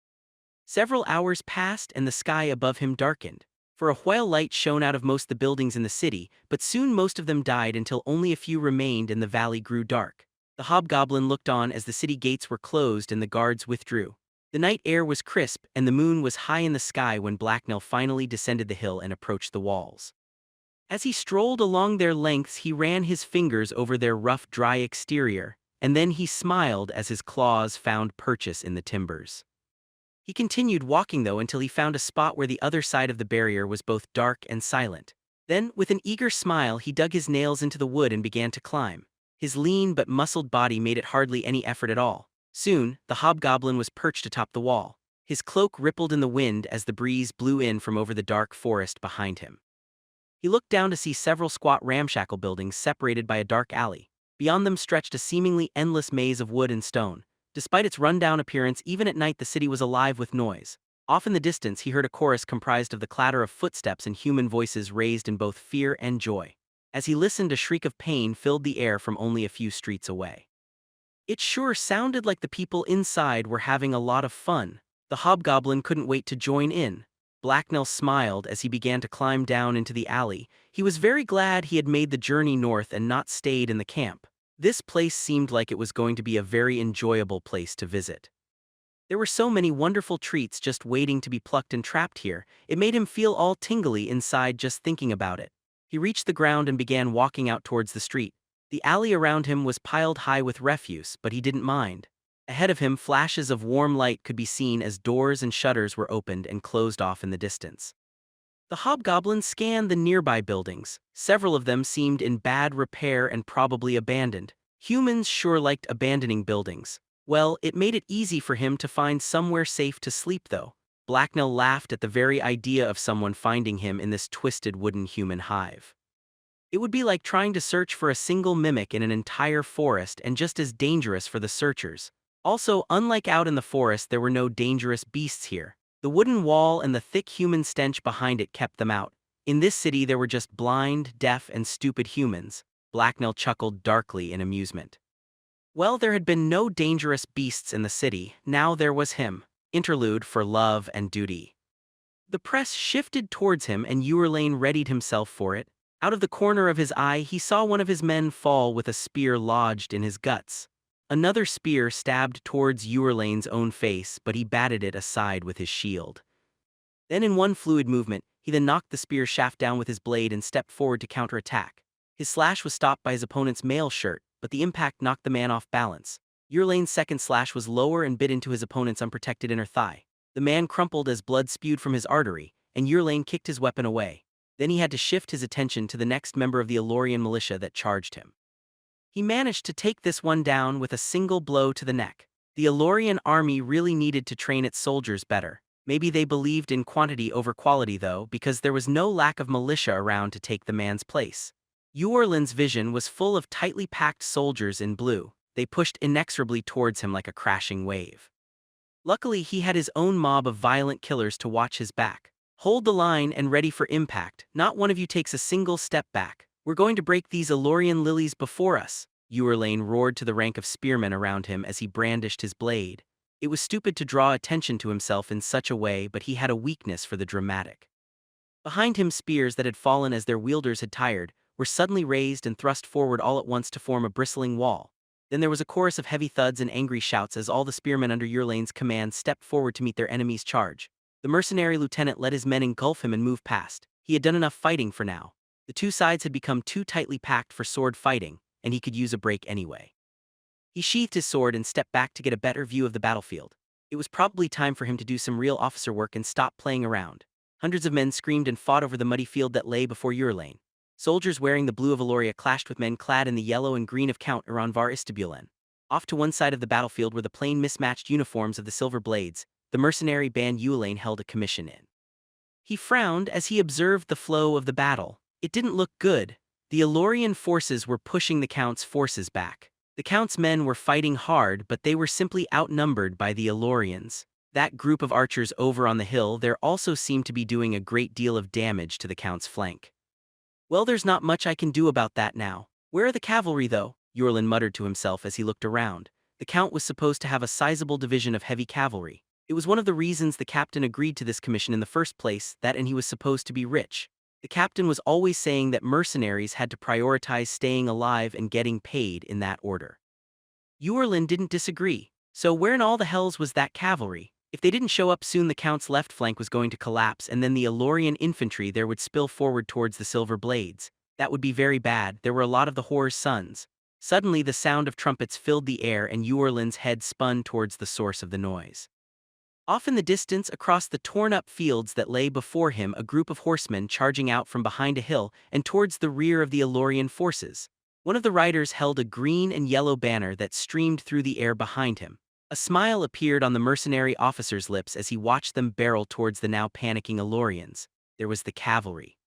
Several hours passed and the sky above him darkened. For a while light shone out of most of the buildings in the city, but soon most of them died until only a few remained and the valley grew dark. The hobgoblin looked on as the city gates were closed and the guards withdrew. The night air was crisp and the moon was high in the sky when Blacknell finally descended the hill and approached the walls. As he strolled along their lengths, he ran his fingers over their rough, dry exterior, and then he smiled as his claws found purchase in the timbers. He continued walking, though, until he found a spot where the other side of the barrier was both dark and silent. Then, with an eager smile, he dug his nails into the wood and began to climb. His lean but muscled body made it hardly any effort at all. Soon, the hobgoblin was perched atop the wall. His cloak rippled in the wind as the breeze blew in from over the dark forest behind him. He looked down to see several squat ramshackle buildings separated by a dark alley. Beyond them stretched a seemingly endless maze of wood and stone. Despite its rundown appearance, even at night the city was alive with noise. Off in the distance, he heard a chorus comprised of the clatter of footsteps and human voices raised in both fear and joy. As he listened, a shriek of pain filled the air from only a few streets away. It sure sounded like the people inside were having a lot of fun. The hobgoblin couldn't wait to join in. Blacknell smiled as he began to climb down into the alley. He was very glad he had made the journey north and not stayed in the camp. This place seemed like it was going to be a very enjoyable place to visit. There were so many wonderful treats just waiting to be plucked and trapped here. It made him feel all tingly inside just thinking about it. He reached the ground and began walking out towards the street. The alley around him was piled high with refuse, but he didn't mind. Ahead of him, flashes of warm light could be seen as doors and shutters were opened and closed off in the distance. The hobgoblin scanned the nearby buildings. Several of them seemed in bad repair and probably abandoned. Humans sure liked abandoning buildings. Well, it made it easy for him to find somewhere safe to sleep though. Blacknell laughed at the very idea of someone finding him in this twisted wooden human hive. It would be like trying to search for a single mimic in an entire forest and just as dangerous for the searchers. Also, unlike out in the forest, there were no dangerous beasts here. The wooden wall and the thick human stench behind it kept them out. In this city there were just blind, deaf, and stupid humans. Blacknell chuckled darkly in amusement. Well, there had been no dangerous beasts in the city, now there was him. Interlude for love and duty. The press shifted towards him and Ewerlane readied himself for it. Out of the corner of his eye, he saw one of his men fall with a spear lodged in his guts. Another spear stabbed towards Ewerlane's own face, but he batted it aside with his shield. Then in one fluid movement, he then knocked the spear shaft down with his blade and stepped forward to counterattack. His slash was stopped by his opponent's mail shirt, but the impact knocked the man off balance. Ewerlane's second slash was lower and bit into his opponent's unprotected inner thigh. The man crumpled as blood spewed from his artery, and Ewerlane kicked his weapon away. Then he had to shift his attention to the next member of the Elorian militia that charged him. He managed to take this one down with a single blow to the neck. The Elorian army really needed to train its soldiers better. Maybe they believed in quantity over quality though, because there was no lack of militia around to take the man's place. Ewerlane's vision was full of tightly packed soldiers in blue. They pushed inexorably towards him like a crashing wave. Luckily, he had his own mob of violent killers to watch his back. Hold the line and ready for impact. Not one of you takes a single step back. We're going to break these Elorian lilies before us. Ewerlane roared to the rank of spearmen around him as he brandished his blade. It was stupid to draw attention to himself in such a way, but he had a weakness for the dramatic. Behind him, spears that had fallen as their wielders had tired were suddenly raised and thrust forward all at once to form a bristling wall. Then there was a chorus of heavy thuds and angry shouts as all the spearmen under Ewerlane's command stepped forward to meet their enemy's charge. The mercenary lieutenant let his men engulf him and move past. He had done enough fighting for now. The two sides had become too tightly packed for sword fighting, and he could use a break anyway. He sheathed his sword and stepped back to get a better view of the battlefield. It was probably time for him to do some real officer work and stop playing around. Hundreds of men screamed and fought over the muddy field that lay before Ewerlane. Soldiers wearing the blue of Eloria clashed with men clad in the yellow and green of Count Iranvar Istabulen. Off to one side of the battlefield were the plain mismatched uniforms of the Silver Blades. The mercenary band Ewerlane held a commission in. He frowned as he observed the flow of the battle. It didn't look good. The Elorian forces were pushing the Count's forces back. The Count's men were fighting hard, but they were simply outnumbered by the Elorians. That group of archers over on the hill there also seemed to be doing a great deal of damage to the Count's flank. Well, there's not much I can do about that now. Where are the cavalry though? Ewerlane muttered to himself as he looked around. The Count was supposed to have a sizable division of heavy cavalry. It was one of the reasons the captain agreed to this commission in the first place, and he was supposed to be rich. The captain was always saying that mercenaries had to prioritize staying alive and getting paid in that order. Ewerlane didn't disagree. So where in all the hells was that cavalry? If they didn't show up soon, the Count's left flank was going to collapse, and then the Elorian infantry there would spill forward towards the Silver Blades. That would be very bad. There were a lot of the Whore's sons. Suddenly the sound of trumpets filled the air and Ewerlane's head spun towards the source of the noise. Off in the distance, across the torn-up fields that lay before him, a group of horsemen charging out from behind a hill and towards the rear of the Elorian forces. One of the riders held a green and yellow banner that streamed through the air behind him. A smile appeared on the mercenary officer's lips as he watched them barrel towards the now panicking Elorians. There was the cavalry.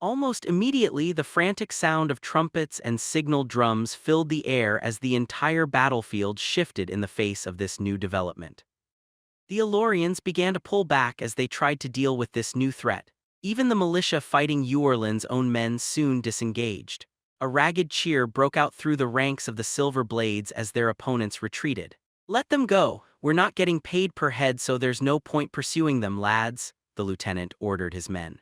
Almost immediately, the frantic sound of trumpets and signal drums filled the air as the entire battlefield shifted in the face of this new development. The Elorians began to pull back as they tried to deal with this new threat. Even the militia fighting Eorlin's own men soon disengaged. A ragged cheer broke out through the ranks of the Silver Blades as their opponents retreated. "Let them go. We're not getting paid per head, so there's no point pursuing them, lads," the lieutenant ordered his men.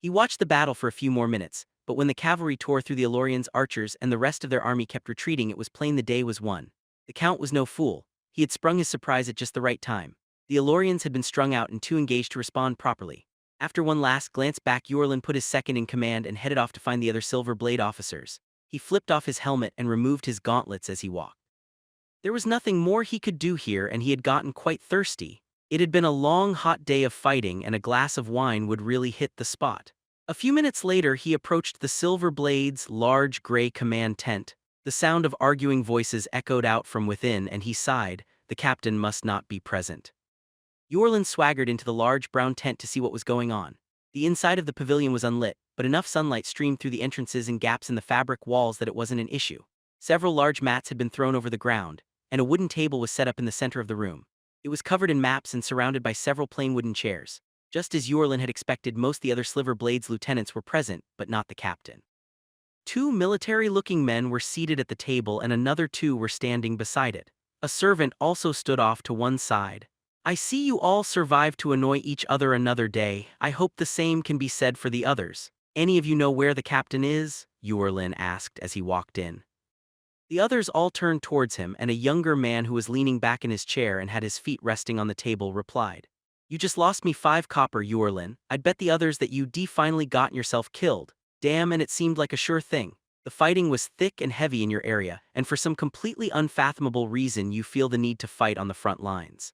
He watched the battle for a few more minutes, but when the cavalry tore through the Elorians' archers and the rest of their army kept retreating, it was plain the day was won. The Count was no fool. He had sprung his surprise at just the right time. The Elorians had been strung out and too engaged to respond properly. After one last glance back, Eorlin put his second in command and headed off to find the other Silver Blade officers. He flipped off his helmet and removed his gauntlets as he walked. There was nothing more he could do here, and he had gotten quite thirsty. It had been a long, hot day of fighting, and a glass of wine would really hit the spot. A few minutes later, he approached the Silver Blade's large gray command tent. The sound of arguing voices echoed out from within, and he sighed. The captain must not be present. Eorlin swaggered into the large brown tent to see what was going on. The inside of the pavilion was unlit, but enough sunlight streamed through the entrances and gaps in the fabric walls that it wasn't an issue. Several large mats had been thrown over the ground, and a wooden table was set up in the center of the room. It was covered in maps and surrounded by several plain wooden chairs. Just as Eorlin had expected, most of the other Silver Blade's lieutenants were present, but not the captain. Two military-looking men were seated at the table, and another two were standing beside it. A servant also stood off to one side. "I see you all survived to annoy each other another day. I hope the same can be said for the others. Any of you know where the captain is?" Eorlin asked as he walked in. The others all turned towards him, and a younger man who was leaning back in his chair and had his feet resting on the table replied. "You just lost me 5 copper, Eorlin. I'd bet the others that you finally gotten yourself killed. Damn, and it seemed like a sure thing. The fighting was thick and heavy in your area, and for some completely unfathomable reason you feel the need to fight on the front lines.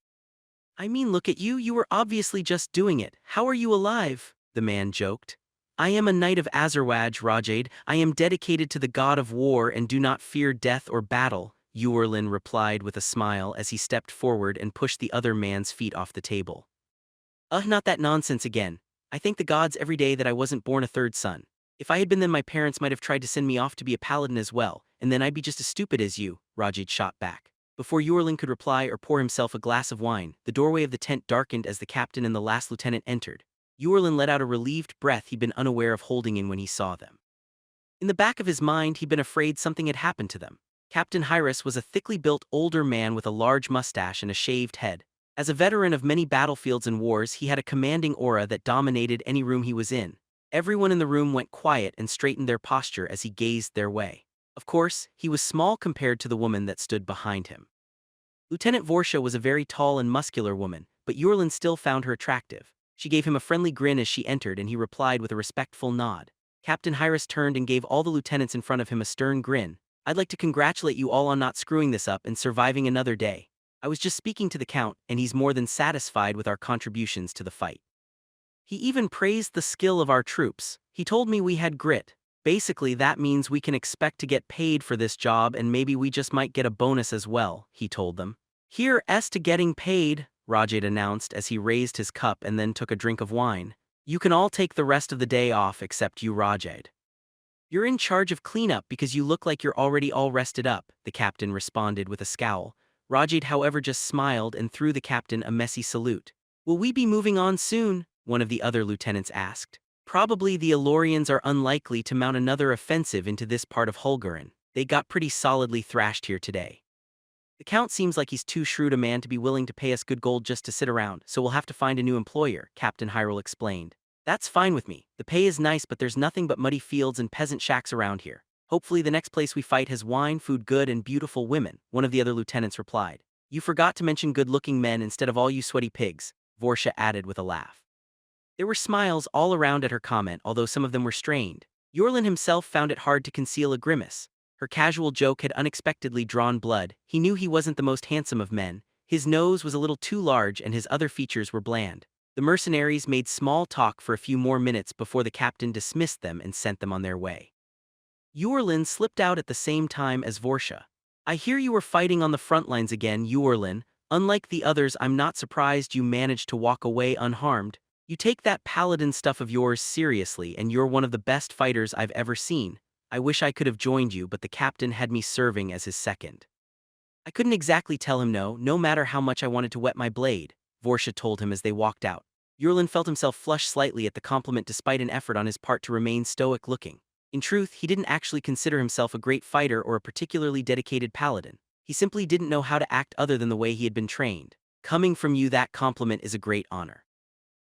I mean, look at you, you were obviously just doing it. How are you alive?" the man joked. "I am a knight of Azerwaj, Rajade. I am dedicated to the god of war and do not fear death or battle," Eorlin replied with a smile as he stepped forward and pushed the other man's feet off the table. Not that nonsense again. I thank the gods every day that I wasn't born a third son. If I had been, then my parents might have tried to send me off to be a paladin as well, and then I'd be just as stupid as you," Rajade shot back. Before Eorlin could reply or pour himself a glass of wine, the doorway of the tent darkened as the captain and the last lieutenant entered. Eorlin let out a relieved breath he'd been unaware of holding in when he saw them. In the back of his mind, he'd been afraid something had happened to them. Captain Hyrus was a thickly built older man with a large mustache and a shaved head. As a veteran of many battlefields and wars, he had a commanding aura that dominated any room he was in. Everyone in the room went quiet and straightened their posture as he gazed their way. Of course, he was small compared to the woman that stood behind him. Lieutenant Vorsha was a very tall and muscular woman, but Eorlin still found her attractive. She gave him a friendly grin as she entered, and he replied with a respectful nod. Captain Hyrus turned and gave all the lieutenants in front of him a stern grin. "I'd like to congratulate you all on not screwing this up and surviving another day. I was just speaking to the Count, and he's more than satisfied with our contributions to the fight. He even praised the skill of our troops. He told me we had grit. Basically, that means we can expect to get paid for this job, and maybe we just might get a bonus as well," he told them. "Here's to getting paid," Rajade announced as he raised his cup and then took a drink of wine. "You can all take the rest of the day off except you, Rajade. You're in charge of cleanup because you look like you're already all rested up," the captain responded with a scowl. Rajade, however, just smiled and threw the captain a messy salute. "Will we be moving on soon?" one of the other lieutenants asked. "Probably. The Elorians are unlikely to mount another offensive into this part of Holgaren. They got pretty solidly thrashed here today. The Count seems like he's too shrewd a man to be willing to pay us good gold just to sit around, so we'll have to find a new employer," Captain Hyrule explained. "That's fine with me. The pay is nice, but there's nothing but muddy fields and peasant shacks around here. Hopefully the next place we fight has wine, food good, and beautiful women," one of the other lieutenants replied. "You forgot to mention good-looking men instead of all you sweaty pigs," Vorsha added with a laugh. There were smiles all around at her comment, although some of them were strained. Eorlin himself found it hard to conceal a grimace. Her casual joke had unexpectedly drawn blood. He knew he wasn't the most handsome of men. His nose was a little too large and his other features were bland. The mercenaries made small talk for a few more minutes before the captain dismissed them and sent them on their way. Eorlin slipped out at the same time as Vorsha. "I hear you were fighting on the front lines again, Eorlin. Unlike the others, I'm not surprised you managed to walk away unharmed. You take that paladin stuff of yours seriously, and you're one of the best fighters I've ever seen. I wish I could have joined you, but the captain had me serving as his second." I couldn't exactly tell him no, no matter how much I wanted to wet my blade, Vorsha told him as they walked out. Yurlin felt himself flush slightly at the compliment despite an effort on his part to remain stoic-looking. In truth, he didn't actually consider himself a great fighter or a particularly dedicated paladin. He simply didn't know how to act other than the way he had been trained. Coming from you, that compliment is a great honor.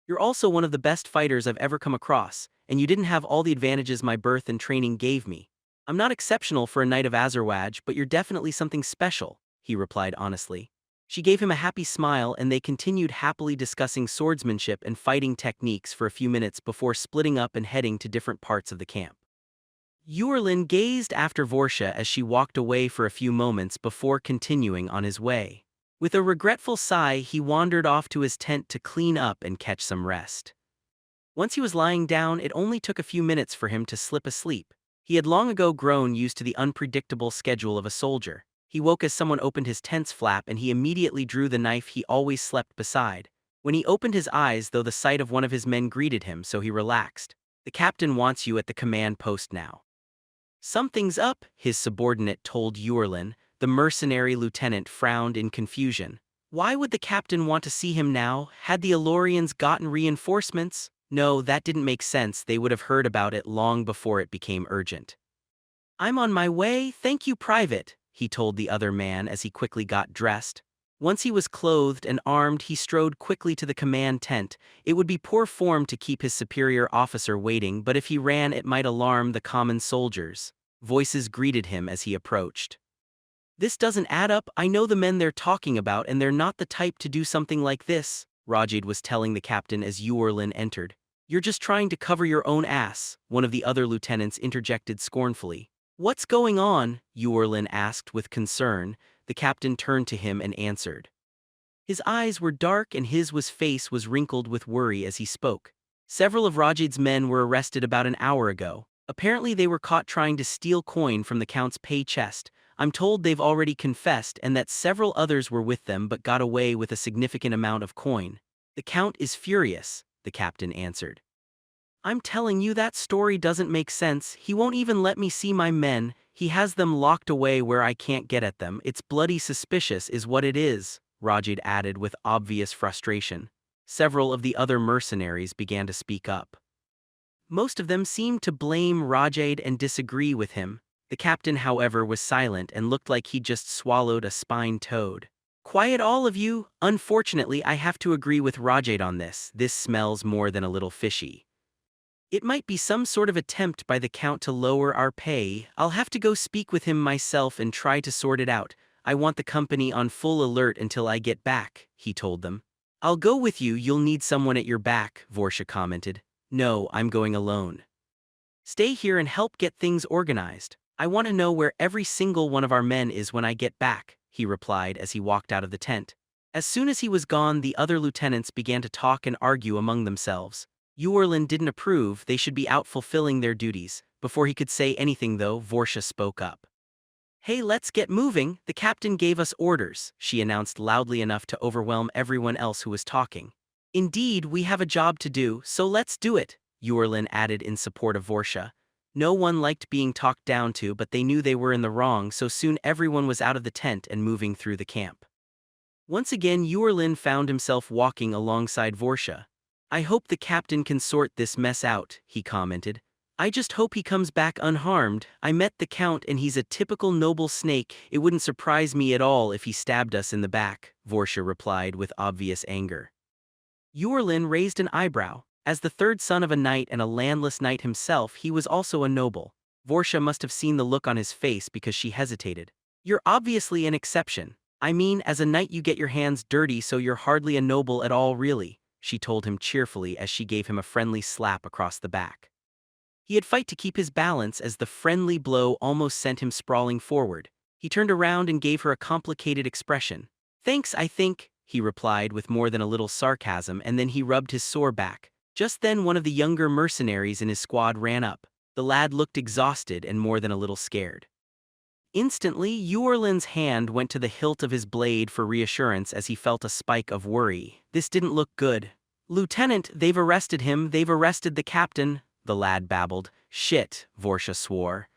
You're also one of the best fighters I've ever come across, and you didn't have all the advantages my birth and training gave me. I'm not exceptional for a knight of Azerwaj, but you're definitely something special, he replied honestly. She gave him a happy smile and they continued happily discussing swordsmanship and fighting techniques for a few minutes before splitting up and heading to different parts of the camp. Yurlin gazed after Vorsha as she walked away for a few moments before continuing on his way. With a regretful sigh, he wandered off to his tent to clean up and catch some rest. Once he was lying down, it only took a few minutes for him to slip asleep. He had long ago grown used to the unpredictable schedule of a soldier. He woke as someone opened his tent's flap and he immediately drew the knife he always slept beside. When he opened his eyes, though, the sight of one of his men greeted him, so he relaxed. The captain wants you at the command post now. Something's up, his subordinate told Yurlin. The mercenary lieutenant frowned in confusion. Why would the captain want to see him now? Had the Elorians gotten reinforcements? No, that didn't make sense. They would have heard about it long before it became urgent. I'm on my way, thank you, Private, he told the other man as he quickly got dressed. Once he was clothed and armed, he strode quickly to the command tent. It would be poor form to keep his superior officer waiting, but if he ran it might alarm the common soldiers. Voices greeted him as he approached. This doesn't add up. I know the men they're talking about and they're not the type to do something like this, Rajid was telling the captain as Yurlin entered. You're just trying to cover your own ass, one of the other lieutenants interjected scornfully. What's going on? Yurlin asked with concern. The captain turned to him and answered. His eyes were dark and his face was wrinkled with worry as he spoke. Several of Rajid's men were arrested about an hour ago. Apparently they were caught trying to steal coin from the count's pay chest. I'm told they've already confessed and that several others were with them but got away with a significant amount of coin. The count is furious, the captain answered. I'm telling you, that story doesn't make sense. He won't even let me see my men. He has them locked away where I can't get at them. It's bloody suspicious is what it is, Rajid added with obvious frustration. Several of the other mercenaries began to speak up. Most of them seemed to blame Rajid and disagree with him. The captain, however, was silent and looked like he'd just swallowed a spine toad. Quiet all of you. Unfortunately, I have to agree with Rajid on this. This smells more than a little fishy. It might be some sort of attempt by the count to lower our pay. I'll have to go speak with him myself and try to sort it out. I want the company on full alert until I get back, he told them. I'll go with you. You'll need someone at your back, Vorsha commented. No, I'm going alone. Stay here and help get things organized. I want to know where every single one of our men is when I get back, he replied as he walked out of the tent. As soon as he was gone, the other lieutenants began to talk and argue among themselves. Yurlin didn't approve. They should be out fulfilling their duties. Before he could say anything, though, Vorsha spoke up. Hey, let's get moving. The captain gave us orders, she announced loudly enough to overwhelm everyone else who was talking. Indeed, we have a job to do, so let's do it, Yurlin added in support of Vorsha. No one liked being talked down to, but they knew they were in the wrong, so soon everyone was out of the tent and moving through the camp. Once again, Yurlin found himself walking alongside Vorsha. I hope the captain can sort this mess out, he commented. I just hope he comes back unharmed. I met the count and he's a typical noble snake. It wouldn't surprise me at all if he stabbed us in the back, Vorsha replied with obvious anger. Yurlin raised an eyebrow. As the third son of a knight and a landless knight himself, he was also a noble. Vorsha must have seen the look on his face because she hesitated. You're obviously an exception. I mean, as a knight you get your hands dirty, so you're hardly a noble at all really, she told him cheerfully as she gave him a friendly slap across the back. He had fight to keep his balance as the friendly blow almost sent him sprawling forward. He turned around and gave her a complicated expression. Thanks, I think, he replied with more than a little sarcasm, and then he rubbed his sore back. Just then one of the younger mercenaries in his squad ran up. The lad looked exhausted and more than a little scared. Instantly, Yurlin's hand went to the hilt of his blade for reassurance as he felt a spike of worry. This didn't look good. Lieutenant, they've arrested him. They've arrested the captain, the lad babbled. Shit, Vorsha swore.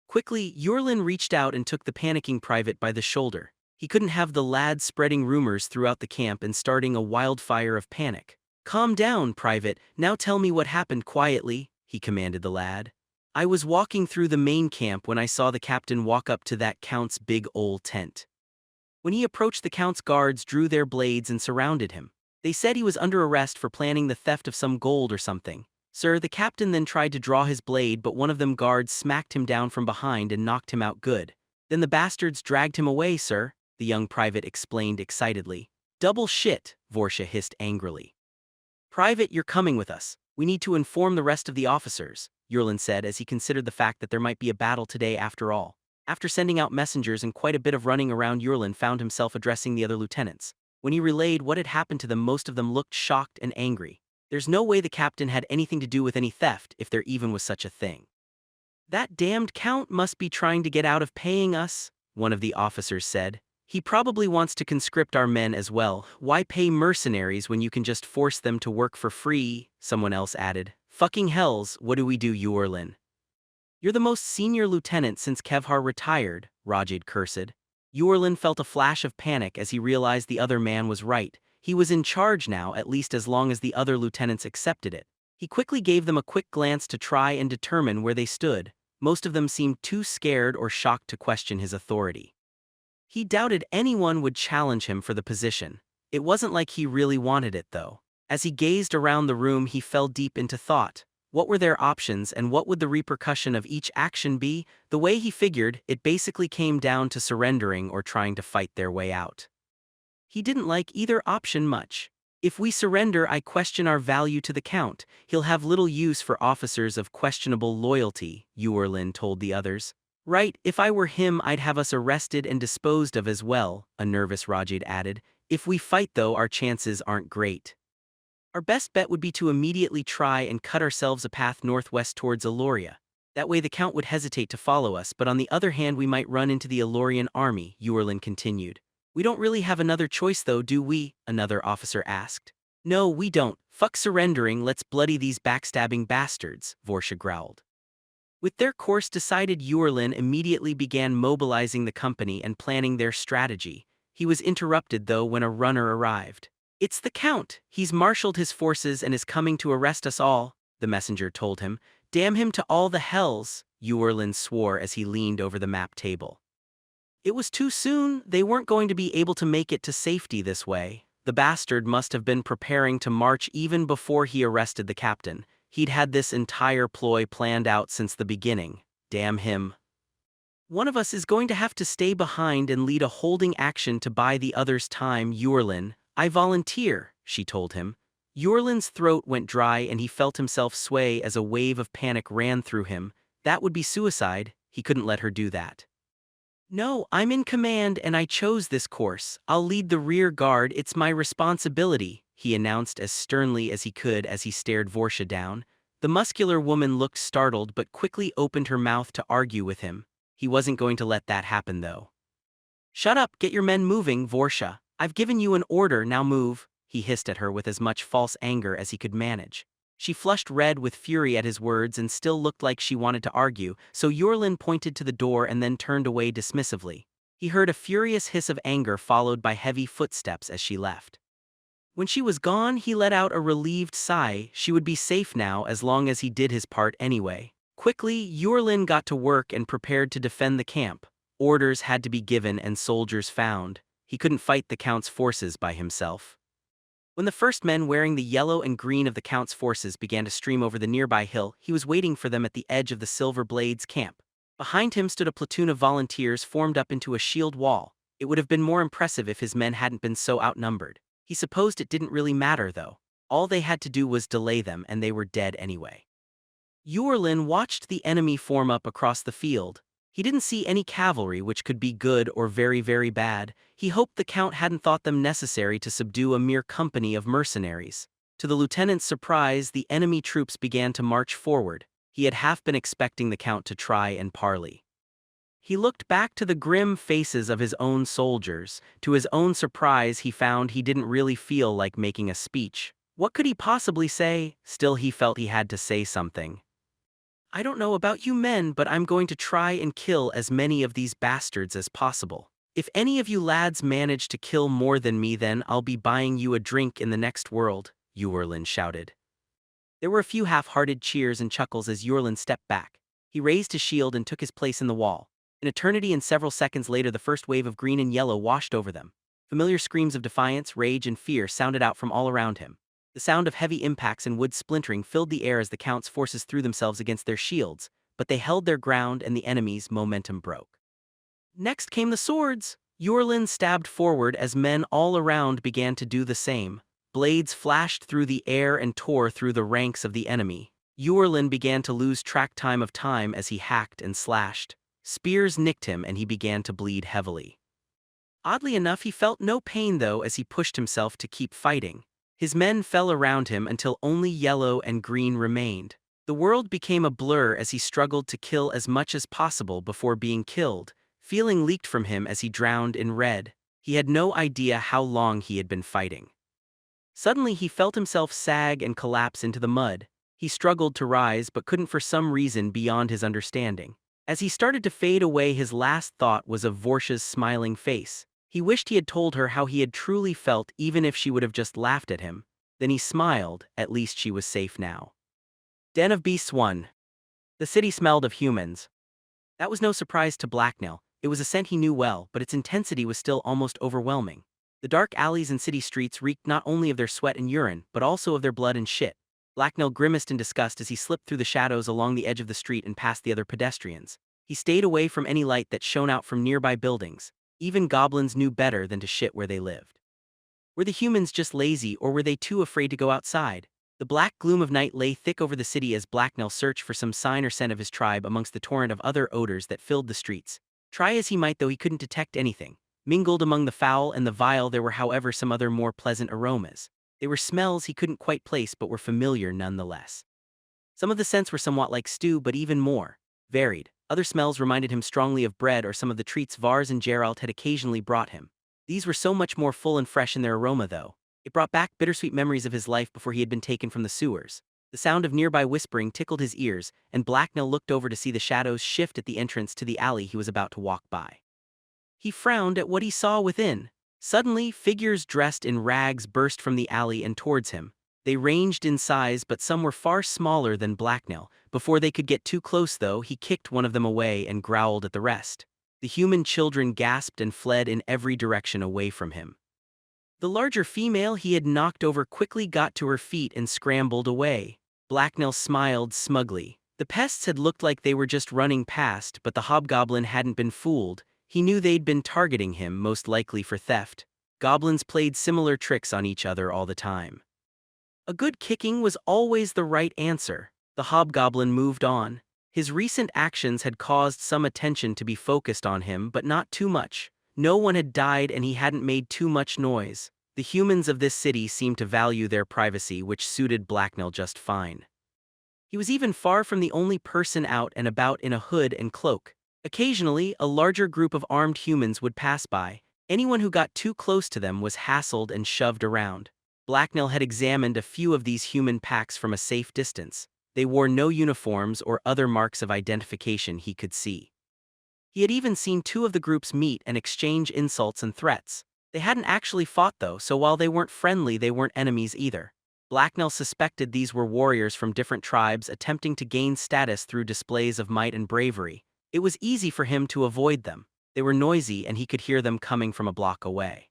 Quickly, Yurlin reached out and took the panicking private by the shoulder. He couldn't have the lad spreading rumors throughout the camp and starting a wildfire of panic. "Calm down, Private, now tell me what happened quietly," he commanded the lad. "I was walking through the main camp when I saw the captain walk up to that count's big old tent. When he approached, the count's guards drew their blades and surrounded him. They said he was under arrest for planning the theft of some gold or something. Sir, the captain then tried to draw his blade, but one of them guards smacked him down from behind and knocked him out good. Then the bastards dragged him away, sir," the young private explained excitedly. "Double shit," Vorsha hissed angrily. "Private, you're coming with us. We need to inform the rest of the officers," Yurlin said as he considered the fact that there might be a battle today after all. After sending out messengers and quite a bit of running around, Yurlin found himself addressing the other lieutenants. When he relayed what had happened to them, most of them looked shocked and angry. There's no way the captain had anything to do with any theft, if there even was such a thing. "That damned count must be trying to get out of paying us," one of the officers said. "He probably wants to conscript our men as well. Why pay mercenaries when you can just force them to work for free?" someone else added. "Fucking hells, what do we do, Yurlin?" "You're the most senior lieutenant since Kevhar retired," Rajid cursed. Yurlin felt a flash of panic as he realized the other man was right. He was in charge now, at least as long as the other lieutenants accepted it. He quickly gave them a quick glance to try and determine where they stood. Most of them seemed too scared or shocked to question his authority. He doubted anyone would challenge him for the position. It wasn't like he really wanted it, though. As he gazed around the room, he fell deep into thought. What were their options and what would the repercussion of each action be? The way he figured, it basically came down to surrendering or trying to fight their way out. He didn't like either option much. "If we surrender, I question our value to the Count. He'll have little use for officers of questionable loyalty," Yurlin told the others. "Right, if I were him, I'd have us arrested and disposed of as well," a nervous Rajid added. "If we fight, though, our chances aren't great. Our best bet would be to immediately try and cut ourselves a path northwest towards Eloria. That way the Count would hesitate to follow us, but on the other hand we might run into the Elorian army," Yurlin continued. "We don't really have another choice though, do we?" another officer asked. "No, we don't. Fuck surrendering, let's bloody these backstabbing bastards," Vorsha growled. With their course decided, Yurlin immediately began mobilizing the company and planning their strategy. He was interrupted though when a runner arrived. "It's the Count. He's marshaled his forces and is coming to arrest us all," the messenger told him. "Damn him to all the hells," Yurlin swore as he leaned over the map table. It was too soon. They weren't going to be able to make it to safety this way. The bastard must have been preparing to march even before he arrested the captain. He'd had this entire ploy planned out since the beginning. Damn him. "One of us is going to have to stay behind and lead a holding action to buy the others time, Yurlin. I volunteer," she told him. Yurlin's throat went dry and he felt himself sway as a wave of panic ran through him. That would be suicide. He couldn't let her do that. "No, I'm in command and I chose this course. I'll lead the rear guard, it's my responsibility," he announced as sternly as he could as he stared Vorsha down. The muscular woman looked startled but quickly opened her mouth to argue with him. He wasn't going to let that happen though. "Shut up, get your men moving, Vorsha. I've given you an order, now move," he hissed at her with as much false anger as he could manage. She flushed red with fury at his words and still looked like she wanted to argue, so Yurlin pointed to the door and then turned away dismissively. He heard a furious hiss of anger followed by heavy footsteps as she left. When she was gone, he let out a relieved sigh. She would be safe now as long as he did his part anyway. Quickly, Yurlin got to work and prepared to defend the camp. Orders had to be given and soldiers found. He couldn't fight the Count's forces by himself. When the first men wearing the yellow and green of the Count's forces began to stream over the nearby hill, he was waiting for them at the edge of the Silver Blades camp. Behind him stood a platoon of volunteers formed up into a shield wall. It would have been more impressive if his men hadn't been so outnumbered. He supposed it didn't really matter though. All they had to do was delay them and they were dead anyway. Yurlin watched the enemy form up across the field. He didn't see any cavalry, which could be good or very, very bad. He hoped the Count hadn't thought them necessary to subdue a mere company of mercenaries. To the lieutenant's surprise, the enemy troops began to march forward. He had half been expecting the Count to try and parley. He looked back to the grim faces of his own soldiers. To his own surprise, he found he didn't really feel like making a speech. What could he possibly say? Still, he felt he had to say something. "I don't know about you men, but I'm going to try and kill as many of these bastards as possible." "If any of you lads manage to kill more than me, then I'll be buying you a drink in the next world," Ewerlin shouted. There were a few half-hearted cheers and chuckles as Ewerlin stepped back. He raised his shield and took his place in the wall. An eternity and several seconds later, the first wave of green and yellow washed over them. Familiar screams of defiance, rage, and fear sounded out from all around him. The sound of heavy impacts and wood splintering filled the air as the Count's forces threw themselves against their shields, but they held their ground and the enemy's momentum broke. Next came the swords. Ewerlin stabbed forward as men all around began to do the same. Blades flashed through the air and tore through the ranks of the enemy. Ewerlin began to lose track of time as he hacked and slashed. Spears nicked him and he began to bleed heavily. Oddly enough, he felt no pain though as he pushed himself to keep fighting. His men fell around him until only yellow and green remained. The world became a blur as he struggled to kill as much as possible before being killed. Feeling leaked from him as he drowned in red. He had no idea how long he had been fighting. Suddenly he felt himself sag and collapse into the mud. He struggled to rise but couldn't for some reason beyond his understanding. As he started to fade away, his last thought was of Vorsha's smiling face. He wished he had told her how he had truly felt, even if she would have just laughed at him. Then he smiled, at least she was safe now. Den of Beasts 1. The city smelled of humans. That was no surprise to Blacknell. It was a scent he knew well, but its intensity was still almost overwhelming. The dark alleys and city streets reeked not only of their sweat and urine, but also of their blood and shit. Blacknell grimaced in disgust as he slipped through the shadows along the edge of the street and past the other pedestrians. He stayed away from any light that shone out from nearby buildings. Even goblins knew better than to shit where they lived. Were the humans just lazy, or were they too afraid to go outside? The black gloom of night lay thick over the city as Blacknell searched for some sign or scent of his tribe amongst the torrent of other odors that filled the streets. Try as he might though, he couldn't detect anything. Mingled among the foul and the vile there were however some other more pleasant aromas. They were smells he couldn't quite place but were familiar nonetheless. Some of the scents were somewhat like stew but even more varied. Other smells reminded him strongly of bread or some of the treats Vars and Geralt had occasionally brought him. These were so much more full and fresh in their aroma though. It brought back bittersweet memories of his life before he had been taken from the sewers. The sound of nearby whispering tickled his ears, and Blacknell looked over to see the shadows shift at the entrance to the alley he was about to walk by. He frowned at what he saw within. Suddenly, figures dressed in rags burst from the alley and towards him. They ranged in size, but some were far smaller than Blacknell. Before they could get too close though, he kicked one of them away and growled at the rest. The human children gasped and fled in every direction away from him. The larger female he had knocked over quickly got to her feet and scrambled away. Blacknell smiled smugly. The pests had looked like they were just running past, but the hobgoblin hadn't been fooled. He knew they'd been targeting him, most likely for theft. Goblins played similar tricks on each other all the time. A good kicking was always the right answer. The hobgoblin moved on. His recent actions had caused some attention to be focused on him, but not too much. No one had died and he hadn't made too much noise. The humans of this city seemed to value their privacy, which suited Blacknell just fine. He was even far from the only person out and about in a hood and cloak. Occasionally, a larger group of armed humans would pass by. Anyone who got too close to them was hassled and shoved around. Blacknell had examined a few of these human packs from a safe distance. They wore no uniforms or other marks of identification he could see. He had even seen two of the groups meet and exchange insults and threats. They hadn't actually fought though, so while they weren't friendly, they weren't enemies either. Blacknell suspected these were warriors from different tribes attempting to gain status through displays of might and bravery. It was easy for him to avoid them. They were noisy and he could hear them coming from a block away.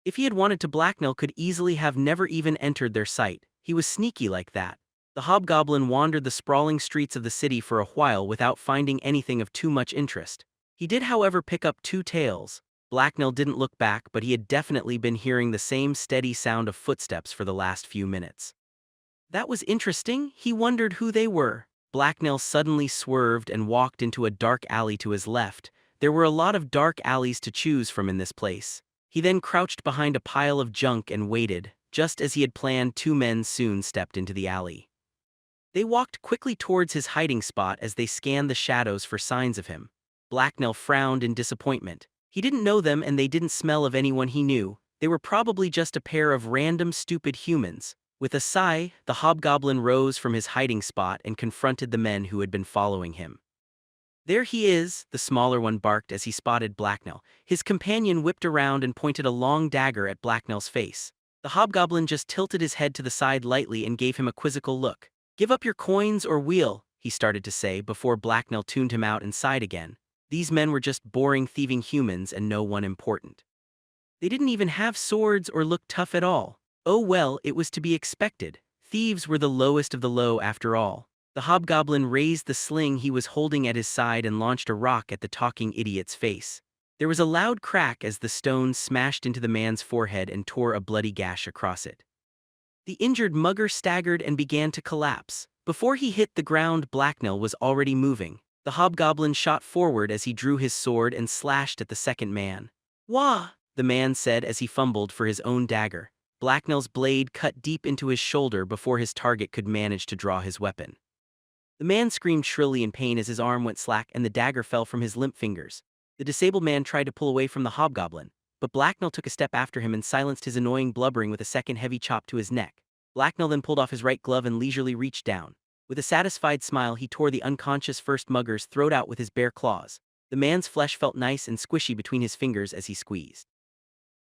If he had wanted to, Blacknell could easily have never even entered their sight. He was sneaky like that. The hobgoblin wandered the sprawling streets of the city for a while without finding anything of too much interest. He did however pick up two tails. Blacknell didn't look back, but he had definitely been hearing the same steady sound of footsteps for the last few minutes. That was interesting. He wondered who they were. Blacknell suddenly swerved and walked into a dark alley to his left. There were a lot of dark alleys to choose from in this place. He then crouched behind a pile of junk and waited. Just as he had planned, two men soon stepped into the alley. They walked quickly towards his hiding spot as they scanned the shadows for signs of him. Blacknell frowned in disappointment. He didn't know them and they didn't smell of anyone he knew. They were probably just a pair of random stupid humans. With a sigh, the hobgoblin rose from his hiding spot and confronted the men who had been following him. "There he is," the smaller one barked as he spotted Blacknell. His companion whipped around and pointed a long dagger at Blacknell's face. The hobgoblin just tilted his head to the side lightly and gave him a quizzical look. "Give up your coins or we'll," he started to say before Blacknell tuned him out and sighed again. These men were just boring thieving humans and no one important. They didn't even have swords or look tough at all. Oh well, it was to be expected. Thieves were the lowest of the low after all. The hobgoblin raised the sling he was holding at his side and launched a rock at the talking idiot's face. There was a loud crack as the stone smashed into the man's forehead and tore a bloody gash across it. The injured mugger staggered and began to collapse. Before he hit the ground, Blacknell was already moving. The hobgoblin shot forward as he drew his sword and slashed at the second man. "Wah!" the man said as he fumbled for his own dagger. Blacknell's blade cut deep into his shoulder before his target could manage to draw his weapon. The man screamed shrilly in pain as his arm went slack and the dagger fell from his limp fingers. The disabled man tried to pull away from the hobgoblin, but Blacknell took a step after him and silenced his annoying blubbering with a second heavy chop to his neck. Blacknell then pulled off his right glove and leisurely reached down. With a satisfied smile, he tore the unconscious first mugger's throat out with his bare claws. The man's flesh felt nice and squishy between his fingers as he squeezed.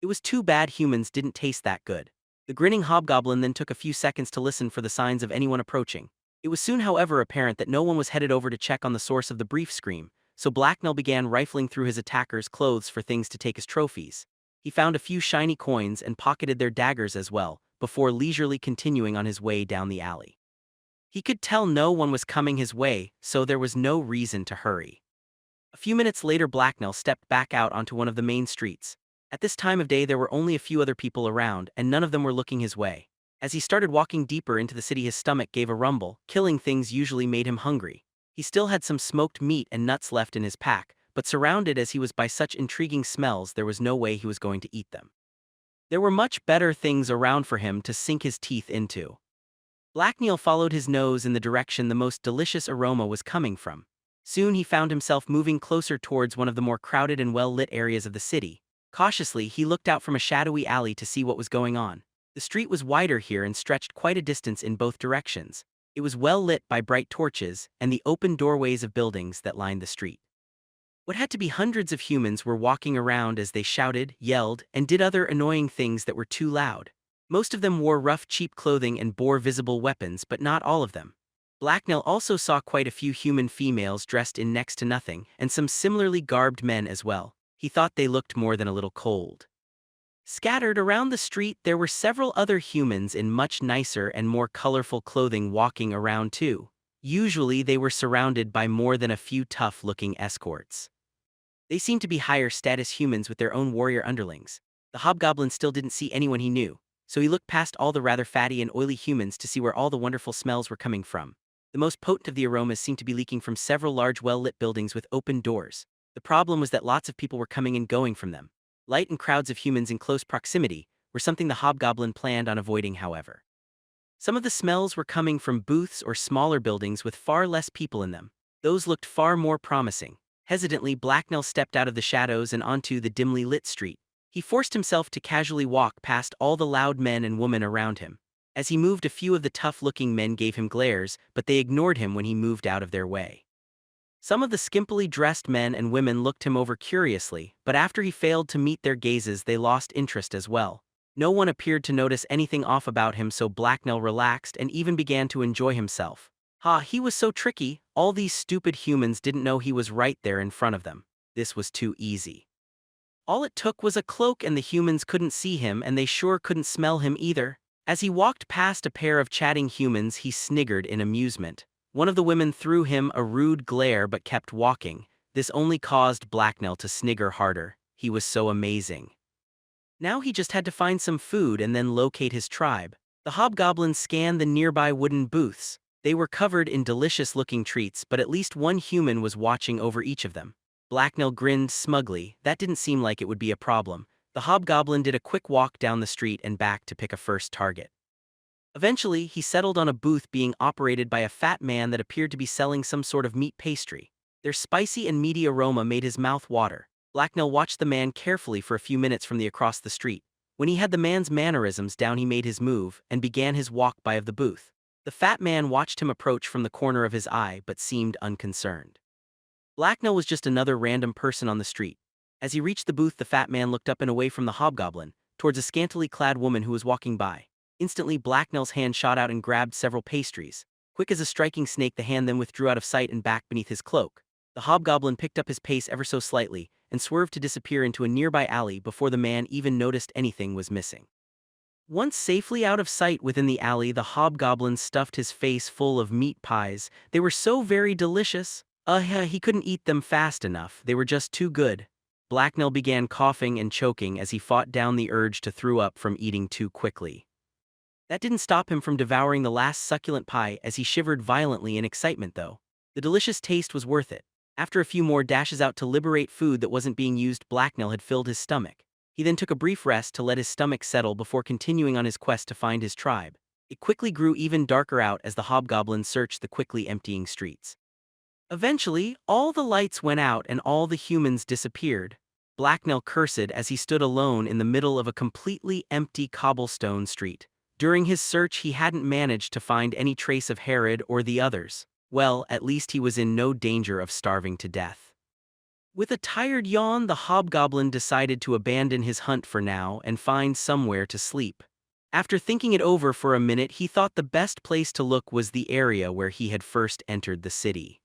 It was too bad humans didn't taste that good. The grinning hobgoblin then took a few seconds to listen for the signs of anyone approaching. It was soon, however, apparent that no one was headed over to check on the source of the brief scream, so Blacknell began rifling through his attackers' clothes for things to take as trophies. He found a few shiny coins and pocketed their daggers as well, before leisurely continuing on his way down the alley. He could tell no one was coming his way, so there was no reason to hurry. A few minutes later, Blacknell stepped back out onto one of the main streets. At this time of day there were only a few other people around, and none of them were looking his way. As he started walking deeper into the city, his stomach gave a rumble. Killing things usually made him hungry. He still had some smoked meat and nuts left in his pack, but surrounded as he was by such intriguing smells, there was no way he was going to eat them. There were much better things around for him to sink his teeth into. Blacknell followed his nose in the direction the most delicious aroma was coming from. Soon he found himself moving closer towards one of the more crowded and well-lit areas of the city. Cautiously, he looked out from a shadowy alley to see what was going on. The street was wider here and stretched quite a distance in both directions. It was well lit by bright torches and the open doorways of buildings that lined the street. What had to be hundreds of humans were walking around as they shouted, yelled, and did other annoying things that were too loud. Most of them wore rough, cheap clothing and bore visible weapons, but not all of them. Blacknell also saw quite a few human females dressed in next to nothing, and some similarly garbed men as well. He thought they looked more than a little cold. Scattered around the street, there were several other humans in much nicer and more colorful clothing walking around too. Usually they were surrounded by more than a few tough-looking escorts. They seemed to be higher status humans with their own warrior underlings. The hobgoblin still didn't see anyone he knew, so he looked past all the rather fatty and oily humans to see where all the wonderful smells were coming from. The most potent of the aromas seemed to be leaking from several large well-lit buildings with open doors. The problem was that lots of people were coming and going from them. Light and crowds of humans in close proximity were something the hobgoblin planned on avoiding, however. Some of the smells were coming from booths or smaller buildings with far less people in them. Those looked far more promising. Hesitantly, Blacknell stepped out of the shadows and onto the dimly lit street. He forced himself to casually walk past all the loud men and women around him. As he moved, a few of the tough-looking men gave him glares, but they ignored him when he moved out of their way. Some of the skimpily dressed men and women looked him over curiously, but after he failed to meet their gazes, they lost interest as well. No one appeared to notice anything off about him, so Blacknell relaxed and even began to enjoy himself. He was so tricky. All these stupid humans didn't know he was right there in front of them. This was too easy. All it took was a cloak and the humans couldn't see him, and they sure couldn't smell him either. As he walked past a pair of chatting humans, he sniggered in amusement. One of the women threw him a rude glare but kept walking. This only caused Blacknell to snigger harder. He was so amazing. Now he just had to find some food and then locate his tribe. The hobgoblin scanned the nearby wooden booths. They were covered in delicious-looking treats, but at least one human was watching over each of them. Blacknell grinned smugly. That didn't seem like it would be a problem. The hobgoblin did a quick walk down the street and back to pick a first target. Eventually, he settled on a booth being operated by a fat man that appeared to be selling some sort of meat pastry. Their spicy and meaty aroma made his mouth water. Blacknell watched the man carefully for a few minutes from across the street. When he had the man's mannerisms down, he made his move and began his walk by of the booth. The fat man watched him approach from the corner of his eye but seemed unconcerned. Blacknell was just another random person on the street. As he reached the booth, the fat man looked up and away from the hobgoblin, towards a scantily clad woman who was walking by. Instantly, Blacknell's hand shot out and grabbed several pastries. Quick as a striking snake, the hand then withdrew out of sight and back beneath his cloak. The hobgoblin picked up his pace ever so slightly, and swerved to disappear into a nearby alley before the man even noticed anything was missing. Once safely out of sight within the alley, the hobgoblin stuffed his face full of meat pies. They were so very delicious. He couldn't eat them fast enough, they were just too good. Blacknell began coughing and choking as he fought down the urge to throw up from eating too quickly. That didn't stop him from devouring the last succulent pie as he shivered violently in excitement though. The delicious taste was worth it. After a few more dashes out to liberate food that wasn't being used, Blacknell had filled his stomach. He then took a brief rest to let his stomach settle before continuing on his quest to find his tribe. It quickly grew even darker out as the hobgoblin searched the quickly emptying streets. Eventually, all the lights went out and all the humans disappeared. Blacknell cursed as he stood alone in the middle of a completely empty cobblestone street. During his search, he hadn't managed to find any trace of Herod or the others. Well, at least he was in no danger of starving to death. With a tired yawn, the hobgoblin decided to abandon his hunt for now and find somewhere to sleep. After thinking it over for a minute, he thought the best place to look was the area where he had first entered the city.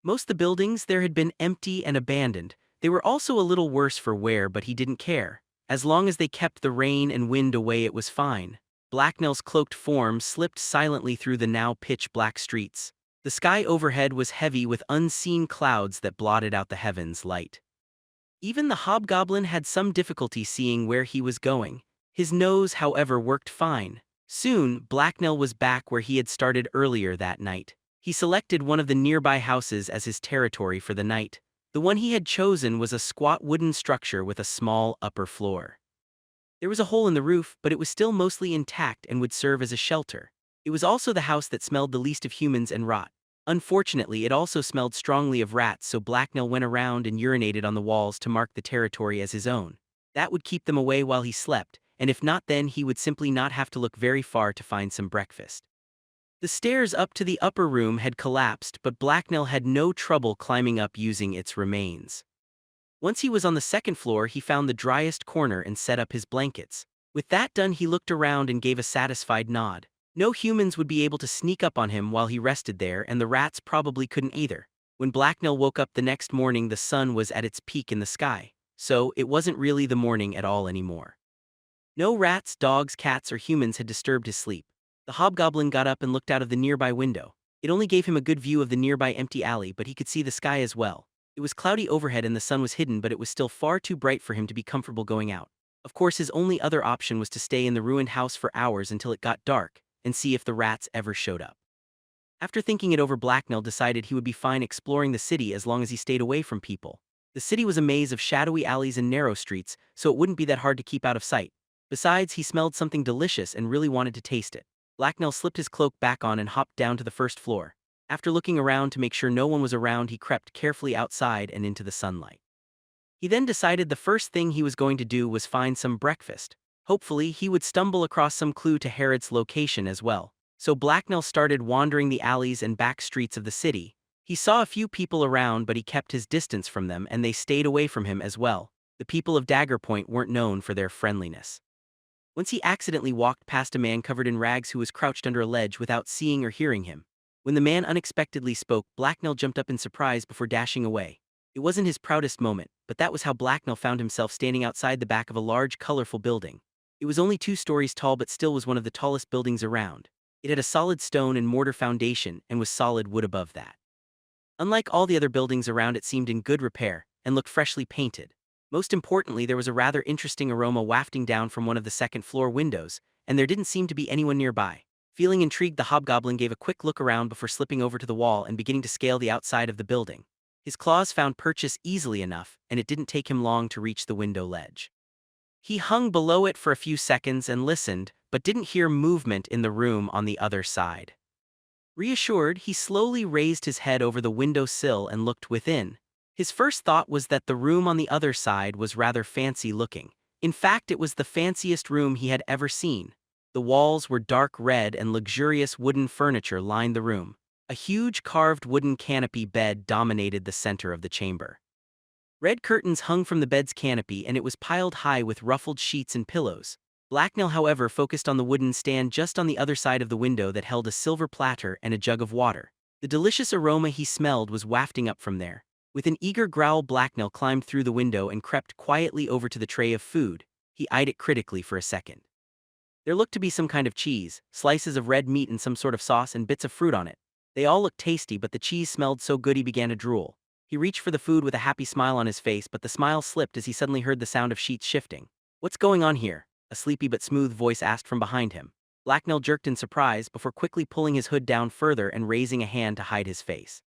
Most of the buildings there had been empty and abandoned. They were also a little worse for wear, but he didn't care. As long as they kept the rain and wind away, it was fine. Blacknell's cloaked form slipped silently through the now pitch-black streets. The sky overhead was heavy with unseen clouds that blotted out the heavens' light. Even the hobgoblin had some difficulty seeing where he was going. His nose, however, worked fine. Soon, Blacknell was back where he had started earlier that night. He selected one of the nearby houses as his territory for the night. The one he had chosen was a squat wooden structure with a small upper floor. There was a hole in the roof, but it was still mostly intact and would serve as a shelter. It was also the house that smelled the least of humans and rot. Unfortunately, it also smelled strongly of rats, so Blacknell went around and urinated on the walls to mark the territory as his own. That would keep them away while he slept, and if not, then he would simply not have to look very far to find some breakfast. The stairs up to the upper room had collapsed, but Blacknell had no trouble climbing up using its remains. Once he was on the second floor, he found the driest corner and set up his blankets. With that done, he looked around and gave a satisfied nod. No humans would be able to sneak up on him while he rested there, and the rats probably couldn't either. When Blacknell woke up the next morning, the sun was at its peak in the sky, so it wasn't really the morning at all anymore. No rats, dogs, cats, or humans had disturbed his sleep. The hobgoblin got up and looked out of the nearby window. It only gave him a good view of the nearby empty alley, but he could see the sky as well. It was cloudy overhead and the sun was hidden, but it was still far too bright for him to be comfortable going out. Of course, his only other option was to stay in the ruined house for hours until it got dark, and see if the rats ever showed up. After thinking it over, Blacknell decided he would be fine exploring the city as long as he stayed away from people. The city was a maze of shadowy alleys and narrow streets, so it wouldn't be that hard to keep out of sight. Besides, he smelled something delicious and really wanted to taste it. Blacknell slipped his cloak back on and hopped down to the first floor. After looking around to make sure no one was around, he crept carefully outside and into the sunlight. He then decided the first thing he was going to do was find some breakfast. Hopefully, he would stumble across some clue to Herod's location as well. So Blacknell started wandering the alleys and back streets of the city. He saw a few people around, but he kept his distance from them and they stayed away from him as well. The people of Dagger Point weren't known for their friendliness. Once he accidentally walked past a man covered in rags who was crouched under a ledge without seeing or hearing him. When the man unexpectedly spoke, Blacknell jumped up in surprise before dashing away. It wasn't his proudest moment, but that was how Blacknell found himself standing outside the back of a large, colorful building. It was only 2 stories tall but still was one of the tallest buildings around. It had a solid stone and mortar foundation and was solid wood above that. Unlike all the other buildings around, it seemed in good repair and looked freshly painted. Most importantly, there was a rather interesting aroma wafting down from one of the second-floor windows, and there didn't seem to be anyone nearby. Feeling intrigued, the hobgoblin gave a quick look around before slipping over to the wall and beginning to scale the outside of the building. His claws found purchase easily enough, and it didn't take him long to reach the window ledge. He hung below it for a few seconds and listened, but didn't hear movement in the room on the other side. Reassured, he slowly raised his head over the window sill and looked within. His first thought was that the room on the other side was rather fancy looking. In fact, it was the fanciest room he had ever seen. The walls were dark red and luxurious wooden furniture lined the room. A huge carved wooden canopy bed dominated the center of the chamber. Red curtains hung from the bed's canopy and it was piled high with ruffled sheets and pillows. Blacknell, however, focused on the wooden stand just on the other side of the window that held a silver platter and a jug of water. The delicious aroma he smelled was wafting up from there. With an eager growl, Blacknell climbed through the window and crept quietly over to the tray of food. He eyed it critically for a second. There looked to be some kind of cheese, slices of red meat and some sort of sauce and bits of fruit on it. They all looked tasty, but the cheese smelled so good he began to drool. He reached for the food with a happy smile on his face, but the smile slipped as he suddenly heard the sound of sheets shifting. "What's going on here?" a sleepy but smooth voice asked from behind him. Blacknell jerked in surprise before quickly pulling his hood down further and raising a hand to hide his face.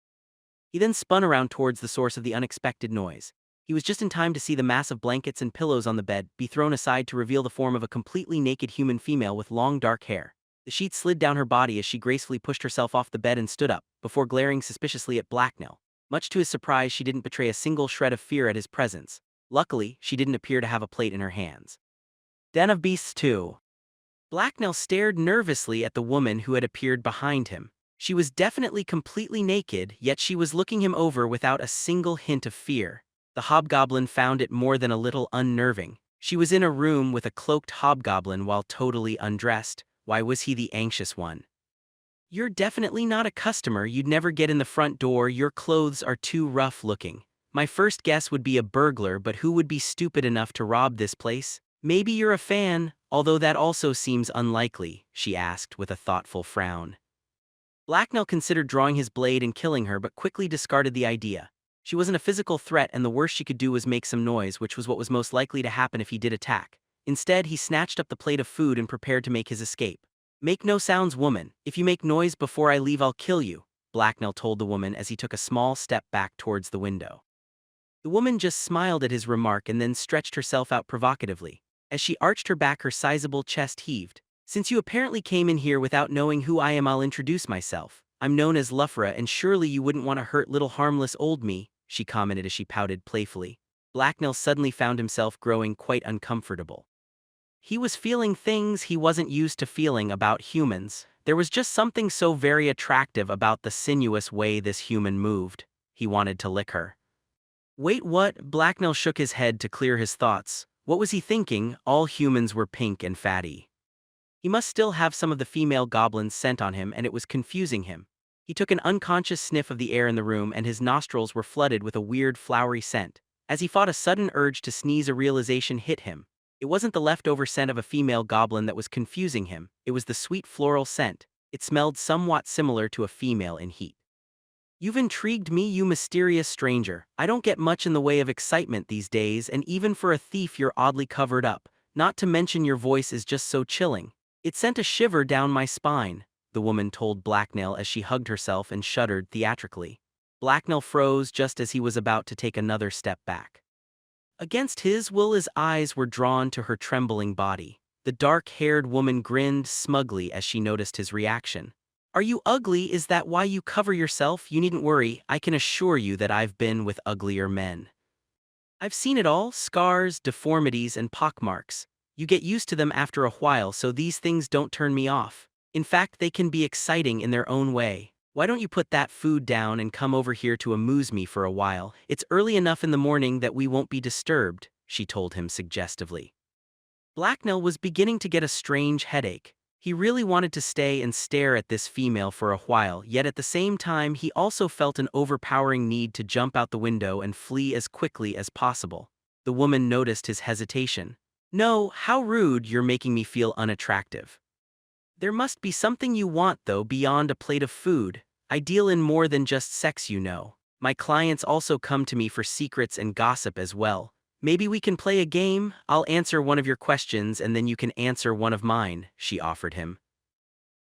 He then spun around towards the source of the unexpected noise. He was just in time to see the mass of blankets and pillows on the bed be thrown aside to reveal the form of a completely naked human female with long dark hair. The sheet slid down her body as she gracefully pushed herself off the bed and stood up, before glaring suspiciously at Blacknell. Much to his surprise, she didn't betray a single shred of fear at his presence. Luckily, she didn't appear to have a plate in her hands. "Den of Beasts 2. Blacknell stared nervously at the woman who had appeared behind him. She was definitely completely naked, yet she was looking him over without a single hint of fear. The hobgoblin found it more than a little unnerving. She was in a room with a cloaked hobgoblin while totally undressed. Why was he the anxious one? "You're definitely not a customer. You'd never get in the front door. Your clothes are too rough looking. My first guess would be a burglar, but who would be stupid enough to rob this place? Maybe you're a fan, although that also seems unlikely," she asked with a thoughtful frown. Blacknell considered drawing his blade and killing her, but quickly discarded the idea. She wasn't a physical threat, and the worst she could do was make some noise, which was what was most likely to happen if he did attack. Instead, he snatched up the plate of food and prepared to make his escape. "Make no sounds, woman. If you make noise before I leave, I'll kill you," Blacknell told the woman as he took a small step back towards the window. The woman just smiled at his remark and then stretched herself out provocatively. As she arched her back, her sizable chest heaved. "Since you apparently came in here without knowing who I am, I'll introduce myself. I'm known as Luffra, and surely you wouldn't want to hurt little harmless old me," she commented as she pouted playfully. Blacknell suddenly found himself growing quite uncomfortable. He was feeling things he wasn't used to feeling about humans. There was just something so very attractive about the sinuous way this human moved. He wanted to lick her. "Wait, what?" Blacknell shook his head to clear his thoughts. What was he thinking? All humans were pink and fatty. He must still have some of the female goblin's scent on him, and it was confusing him. He took an unconscious sniff of the air in the room, and his nostrils were flooded with a weird flowery scent. As he fought a sudden urge to sneeze, a realization hit him. It wasn't the leftover scent of a female goblin that was confusing him, it was the sweet floral scent. It smelled somewhat similar to a female in heat. "You've intrigued me, you mysterious stranger. I don't get much in the way of excitement these days, and even for a thief you're oddly covered up. Not to mention your voice is just so chilling. It sent a shiver down my spine," the woman told Blacknell as she hugged herself and shuddered theatrically. Blacknell froze just as he was about to take another step back. Against his will, his eyes were drawn to her trembling body. The dark-haired woman grinned smugly as she noticed his reaction. "Are you ugly? Is that why you cover yourself? You needn't worry, I can assure you that I've been with uglier men. I've seen it all, scars, deformities, and pockmarks. You get used to them after a while, so these things don't turn me off. In fact, they can be exciting in their own way. Why don't you put that food down and come over here to amuse me for a while? It's early enough in the morning that we won't be disturbed," she told him suggestively. Blacknell was beginning to get a strange headache. He really wanted to stay and stare at this female for a while, yet at the same time he also felt an overpowering need to jump out the window and flee as quickly as possible. The woman noticed his hesitation. "No, how rude, you're making me feel unattractive. There must be something you want, though, beyond a plate of food. I deal in more than just sex, you know. My clients also come to me for secrets and gossip as well. Maybe we can play a game? I'll answer one of your questions and then you can answer one of mine," she offered him.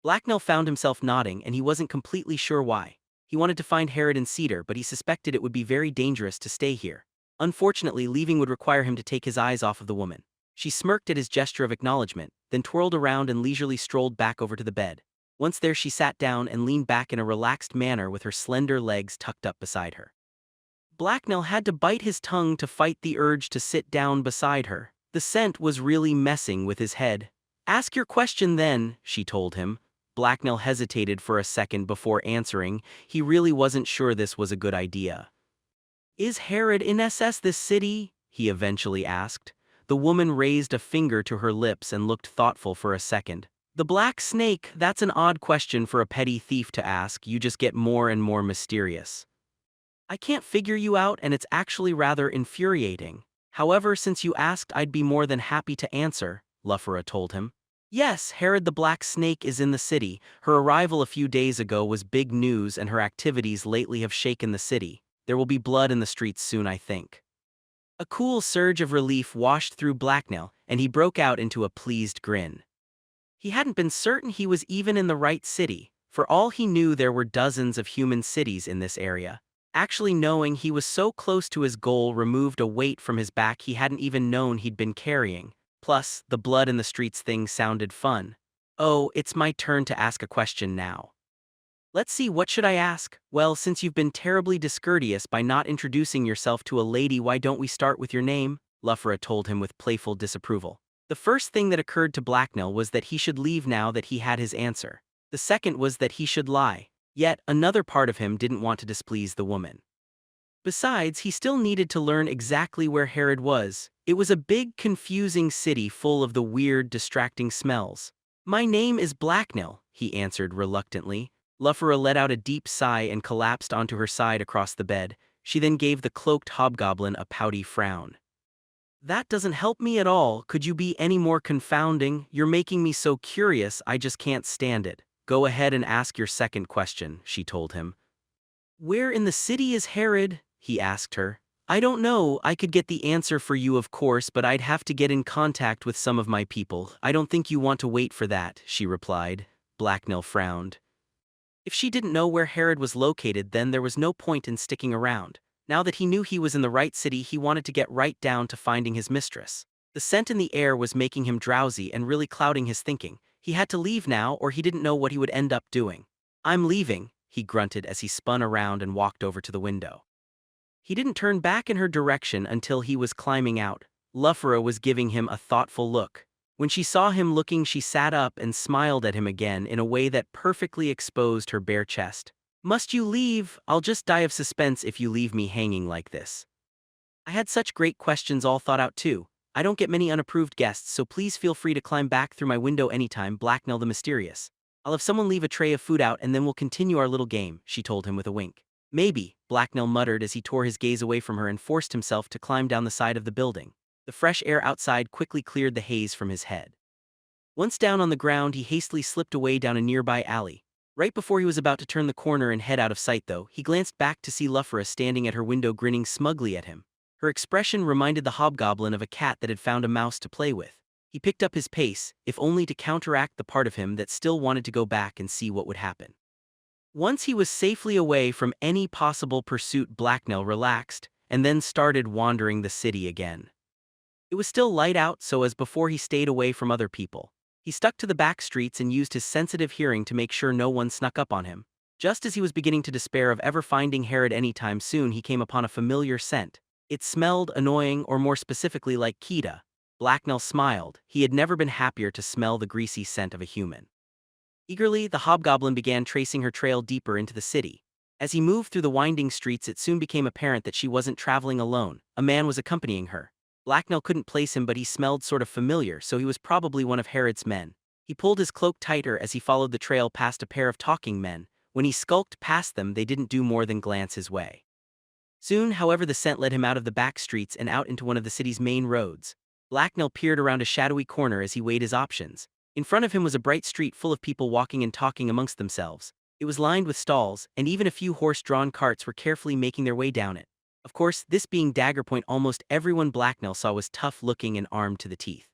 Blacknell found himself nodding, and he wasn't completely sure why. He wanted to find Harrod and Cedar, but he suspected it would be very dangerous to stay here. Unfortunately, leaving would require him to take his eyes off of the woman. She smirked at his gesture of acknowledgement, then twirled around and leisurely strolled back over to the bed. Once there, she sat down and leaned back in a relaxed manner with her slender legs tucked up beside her. Blacknell had to bite his tongue to fight the urge to sit down beside her. The scent was really messing with his head. "Ask your question then," she told him. Blacknell hesitated for a second before answering. He really wasn't sure this was a good idea. "Is Herod in this city?" he eventually asked. The woman raised a finger to her lips and looked thoughtful for a second. "The Black Snake, that's an odd question for a petty thief to ask. You just get more and more mysterious. I can't figure you out, and it's actually rather infuriating. However, since you asked, I'd be more than happy to answer," Luffera told him. "Yes, Herod the Black Snake is in the city. Her arrival a few days ago was big news, and her activities lately have shaken the city. There will be blood in the streets soon, I think." A cool surge of relief washed through Blacknell, and he broke out into a pleased grin. He hadn't been certain he was even in the right city. For all he knew, there were dozens of human cities in this area. Actually knowing he was so close to his goal removed a weight from his back he hadn't even known he'd been carrying. Plus, the blood in the streets thing sounded fun. "Oh, it's my turn to ask a question now. Let's see, what should I ask? Well, since you've been terribly discourteous by not introducing yourself to a lady, why don't we start with your name?" Luffera told him with playful disapproval. The first thing that occurred to Blacknell was that he should leave now that he had his answer. The second was that he should lie. Yet, another part of him didn't want to displease the woman. Besides, he still needed to learn exactly where Herod was. It was a big, confusing city full of the weird, distracting smells. "My name is Blacknell," he answered reluctantly. Luffera let out a deep sigh and collapsed onto her side across the bed. She then gave the cloaked hobgoblin a pouty frown. "That doesn't help me at all. Could you be any more confounding? You're making me so curious, I just can't stand it." "Go ahead and ask your second question," she told him. "Where in the city is Herod?" he asked her. "I don't know. I could get the answer for you, of course, but I'd have to get in contact with some of my people. I don't think you want to wait for that," she replied. Blacknell frowned. If she didn't know where Herod was located, then there was no point in sticking around. Now that he knew he was in the right city, he wanted to get right down to finding his mistress. The scent in the air was making him drowsy and really clouding his thinking. He had to leave now, or he didn't know what he would end up doing. "I'm leaving," he grunted as he spun around and walked over to the window. He didn't turn back in her direction until he was climbing out. Luffera was giving him a thoughtful look. When she saw him looking, she sat up and smiled at him again in a way that perfectly exposed her bare chest. "Must you leave? I'll just die of suspense if you leave me hanging like this. I had such great questions all thought out too. I don't get many unapproved guests, so please feel free to climb back through my window anytime." Blacknell the Mysterious. "I'll have someone leave a tray of food out and then we'll continue our little game," she told him with a wink. "Maybe," Blacknell muttered as he tore his gaze away from her and forced himself to climb down the side of the building. The fresh air outside quickly cleared the haze from his head. Once down on the ground, he hastily slipped away down a nearby alley. Right before he was about to turn the corner and head out of sight, though, he glanced back to see Luffera standing at her window grinning smugly at him. Her expression reminded the hobgoblin of a cat that had found a mouse to play with. He picked up his pace, if only to counteract the part of him that still wanted to go back and see what would happen. Once he was safely away from any possible pursuit, Blacknell relaxed, and then started wandering the city again. It was still light out, so as before he stayed away from other people. He stuck to the back streets and used his sensitive hearing to make sure no one snuck up on him. Just as he was beginning to despair of ever finding Herod anytime soon, he came upon a familiar scent. It smelled annoying, or more specifically like Kita. Blacknell smiled. He had never been happier to smell the greasy scent of a human. Eagerly, the hobgoblin began tracing her trail deeper into the city. As he moved through the winding streets, it soon became apparent that she wasn't traveling alone. A man was accompanying her. Blacknell couldn't place him, but he smelled sort of familiar, so he was probably one of Herod's men. He pulled his cloak tighter as he followed the trail past a pair of talking men. When he skulked past them, they didn't do more than glance his way. Soon, however, the scent led him out of the back streets and out into one of the city's main roads. Blacknell peered around a shadowy corner as he weighed his options. In front of him was a bright street full of people walking and talking amongst themselves. It was lined with stalls, and even a few horse-drawn carts were carefully making their way down it. Of course, this being Dagger Point, almost everyone Blacknell saw was tough-looking and armed to the teeth.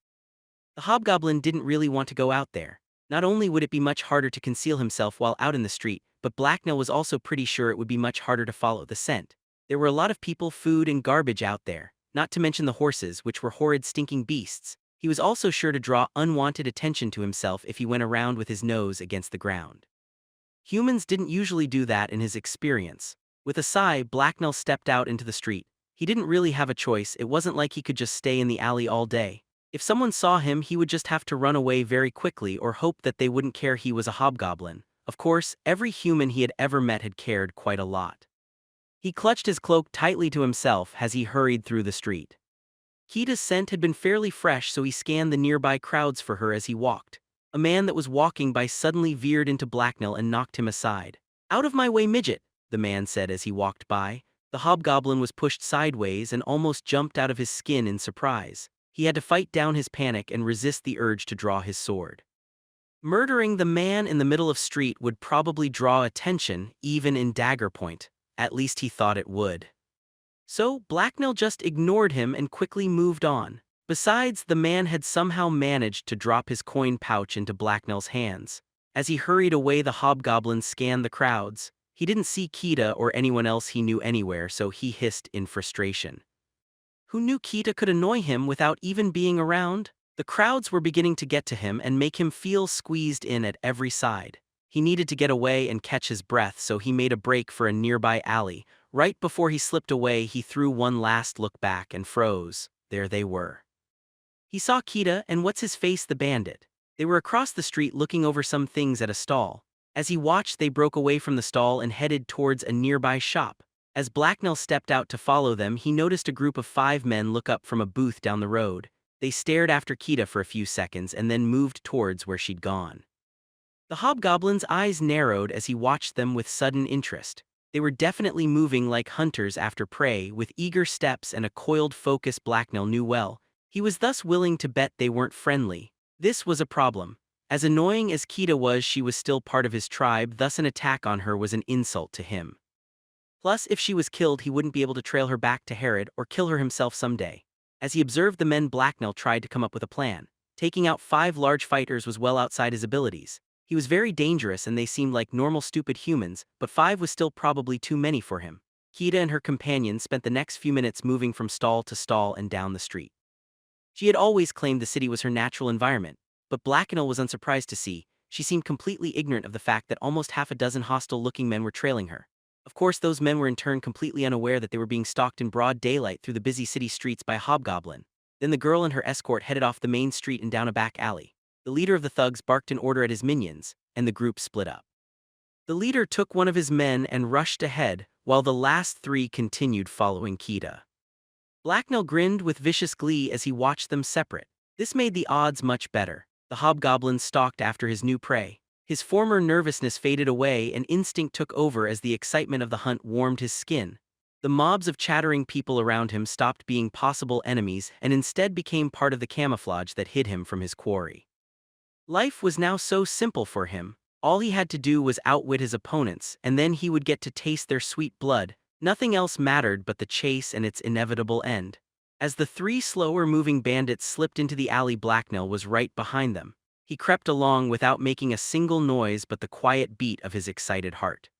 The hobgoblin didn't really want to go out there. Not only would it be much harder to conceal himself while out in the street, but Blacknell was also pretty sure it would be much harder to follow the scent. There were a lot of people, food, and garbage out there, not to mention the horses, which were horrid, stinking beasts. He was also sure to draw unwanted attention to himself if he went around with his nose against the ground. Humans didn't usually do that in his experience. With a sigh, Blacknell stepped out into the street. He didn't really have a choice. It wasn't like he could just stay in the alley all day. If someone saw him, he would just have to run away very quickly or hope that they wouldn't care he was a hobgoblin. Of course, every human he had ever met had cared quite a lot. He clutched his cloak tightly to himself as he hurried through the street. Kita's scent had been fairly fresh, so he scanned the nearby crowds for her as he walked. A man that was walking by suddenly veered into Blacknell and knocked him aside. "Out of my way, midget," the man said as he walked by. The hobgoblin was pushed sideways and almost jumped out of his skin in surprise. He had to fight down his panic and resist the urge to draw his sword. Murdering the man in the middle of street would probably draw attention, even in dagger point. At least he thought it would. So Blacknell just ignored him and quickly moved on. Besides, the man had somehow managed to drop his coin pouch into Blacknell's hands. As he hurried away, the hobgoblin scanned the crowds. He didn't see Kita or anyone else he knew anywhere, so he hissed in frustration. Who knew Kita could annoy him without even being around? The crowds were beginning to get to him and make him feel squeezed in at every side. He needed to get away and catch his breath, so he made a break for a nearby alley. Right before he slipped away, he threw one last look back and froze. There they were. He saw Kita and what's-his-face the bandit. They were across the street looking over some things at a stall. As he watched, they broke away from the stall and headed towards a nearby shop. As Blacknell stepped out to follow them, he noticed a group of 5 men look up from a booth down the road. They stared after Kita for a few seconds and then moved towards where she'd gone. The hobgoblin's eyes narrowed as he watched them with sudden interest. They were definitely moving like hunters after prey, with eager steps and a coiled focus Blacknell knew well. He was thus willing to bet they weren't friendly. This was a problem. As annoying as Kita was, she was still part of his tribe, thus an attack on her was an insult to him. Plus, if she was killed, he wouldn't be able to trail her back to Herod or kill her himself someday. As he observed the men, Blacknell tried to come up with a plan. Taking out 5 large fighters was well outside his abilities. He was very dangerous and they seemed like normal stupid humans, but 5 was still probably too many for him. Kita and her companion spent the next few minutes moving from stall to stall and down the street. She had always claimed the city was her natural environment, but Blacknell was unsurprised to see. She seemed completely ignorant of the fact that almost half a dozen hostile-looking men were trailing her. Of course, those men were in turn completely unaware that they were being stalked in broad daylight through the busy city streets by a hobgoblin. Then the girl and her escort headed off the main street and down a back alley. The leader of the thugs barked an order at his minions, and the group split up. The leader took one of his men and rushed ahead, while the last 3 continued following Kita. Blacknell grinned with vicious glee as he watched them separate. This made the odds much better. The hobgoblin stalked after his new prey. His former nervousness faded away and instinct took over as the excitement of the hunt warmed his skin. The mobs of chattering people around him stopped being possible enemies and instead became part of the camouflage that hid him from his quarry. Life was now so simple for him. All he had to do was outwit his opponents, and then he would get to taste their sweet blood. Nothing else mattered but the chase and its inevitable end. As the 3 slower-moving bandits slipped into the alley, Blacknell was right behind them. He crept along without making a single noise but the quiet beat of his excited heart.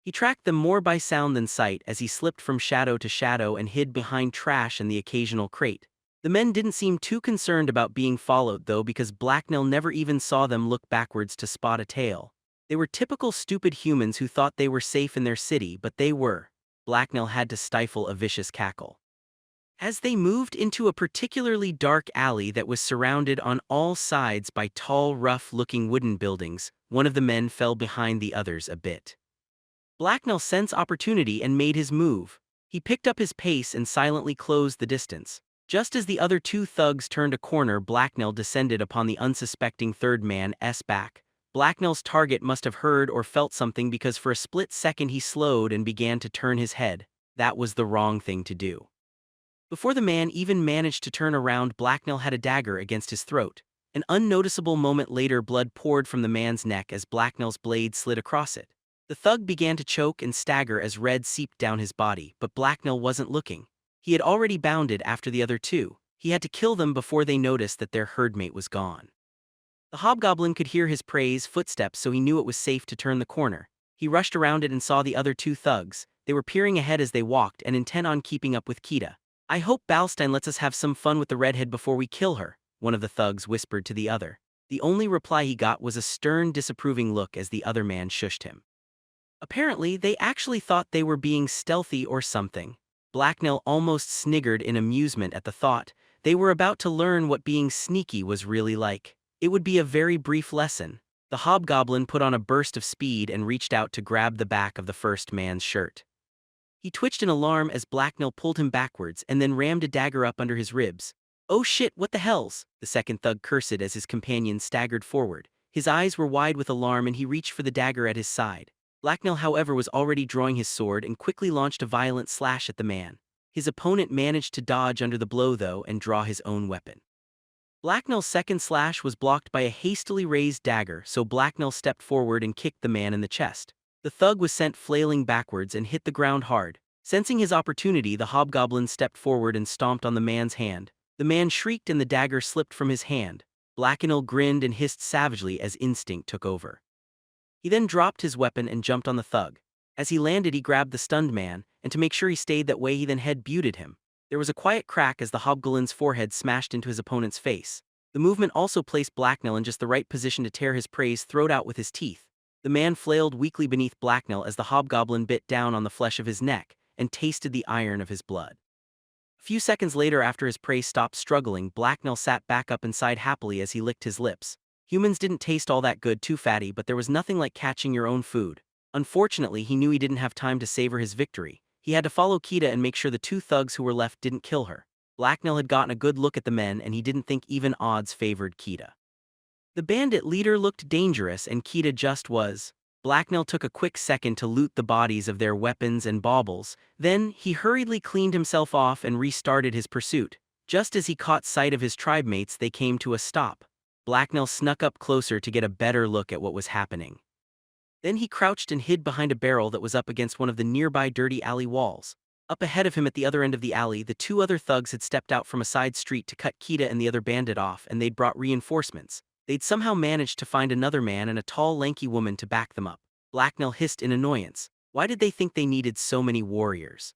He tracked them more by sound than sight as he slipped from shadow to shadow and hid behind trash and the occasional crate. The men didn't seem too concerned about being followed though, because Blacknell never even saw them look backwards to spot a tail. They were typical stupid humans who thought they were safe in their city, but they were. Blacknell had to stifle a vicious cackle. As they moved into a particularly dark alley that was surrounded on all sides by tall, rough-looking wooden buildings, one of the men fell behind the others a bit. Blacknell sensed opportunity and made his move. He picked up his pace and silently closed the distance. Just as the other 2 thugs turned a corner, Blacknell descended upon the unsuspecting 3rd man's back. Blacknell's target must have heard or felt something, because for a split second he slowed and began to turn his head. That was the wrong thing to do. Before the man even managed to turn around, Blacknell had a dagger against his throat. An unnoticeable moment later, blood poured from the man's neck as Blacknell's blade slid across it. The thug began to choke and stagger as red seeped down his body, but Blacknell wasn't looking. He had already bounded after the other 2. He had to kill them before they noticed that their herdmate was gone. The hobgoblin could hear his prey's footsteps, so he knew it was safe to turn the corner. He rushed around it and saw the other 2 thugs. They were peering ahead as they walked and intent on keeping up with Kita. "I hope Balstein lets us have some fun with the redhead before we kill her," one of the thugs whispered to the other. The only reply he got was a stern, disapproving look as the other man shushed him. Apparently, they actually thought they were being stealthy or something. Blacknell almost sniggered in amusement at the thought. They were about to learn what being sneaky was really like. It would be a very brief lesson. The hobgoblin put on a burst of speed and reached out to grab the back of the first man's shirt. He twitched in alarm as Blacknell pulled him backwards and then rammed a dagger up under his ribs. "Oh shit, what the hells?" the second thug cursed as his companion staggered forward. His eyes were wide with alarm and he reached for the dagger at his side. Blacknell, however, was already drawing his sword and quickly launched a violent slash at the man. His opponent managed to dodge under the blow though and draw his own weapon. Blacknell's second slash was blocked by a hastily raised dagger, so Blacknell stepped forward and kicked the man in the chest. The thug was sent flailing backwards and hit the ground hard. Sensing his opportunity, the hobgoblin stepped forward and stomped on the man's hand. The man shrieked and the dagger slipped from his hand. Blacknell grinned and hissed savagely as instinct took over. He then dropped his weapon and jumped on the thug. As he landed, he grabbed the stunned man, and to make sure he stayed that way, he then head-butted him. There was a quiet crack as the hobgoblin's forehead smashed into his opponent's face. The movement also placed Blacknell in just the right position to tear his prey's throat out with his teeth. The man flailed weakly beneath Blacknell as the hobgoblin bit down on the flesh of his neck and tasted the iron of his blood. A few seconds later, after his prey stopped struggling, Blacknell sat back up and sighed happily as he licked his lips. Humans didn't taste all that good too, fatty, but there was nothing like catching your own food. Unfortunately, he knew he didn't have time to savor his victory. He had to follow Kita and make sure the two thugs who were left didn't kill her. Blacknell had gotten a good look at the men and he didn't think even odds favored Kita. The bandit leader looked dangerous and Kita just was. Blacknell took a quick second to loot the bodies of their weapons and baubles, then he hurriedly cleaned himself off and restarted his pursuit. Just as he caught sight of his tribemates, they came to a stop. Blacknell snuck up closer to get a better look at what was happening. Then he crouched and hid behind a barrel that was up against one of the nearby dirty alley walls. Up ahead of him at the other end of the alley, the two other thugs had stepped out from a side street to cut Kita and the other bandit off, and they'd brought reinforcements. They'd somehow managed to find another man and a tall, lanky woman to back them up. Blacknell hissed in annoyance. Why did they think they needed so many warriors?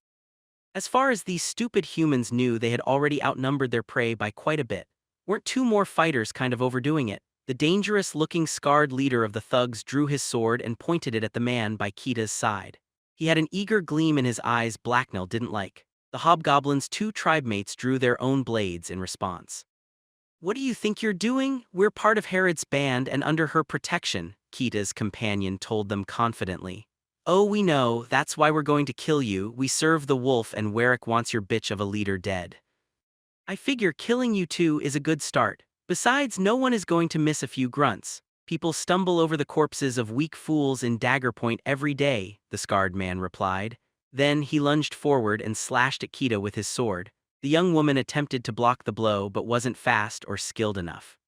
As far as these stupid humans knew, they had already outnumbered their prey by quite a bit. Weren't two more fighters kind of overdoing it? The dangerous-looking scarred leader of the thugs drew his sword and pointed it at the man by Kita's side. He had an eager gleam in his eyes Blacknell didn't like. The hobgoblin's two tribemates drew their own blades in response. "What do you think you're doing? We're part of Herod's band and under her protection," Kita's companion told them confidently. "Oh, we know, that's why we're going to kill you. We serve the wolf and Warwick wants your bitch of a leader dead. I figure killing you two is a good start. Besides, no one is going to miss a few grunts. People stumble over the corpses of weak fools in Dagger Point every day," the scarred man replied. Then he lunged forward and slashed at Kita with his sword. The young woman attempted to block the blow but wasn't fast or skilled enough.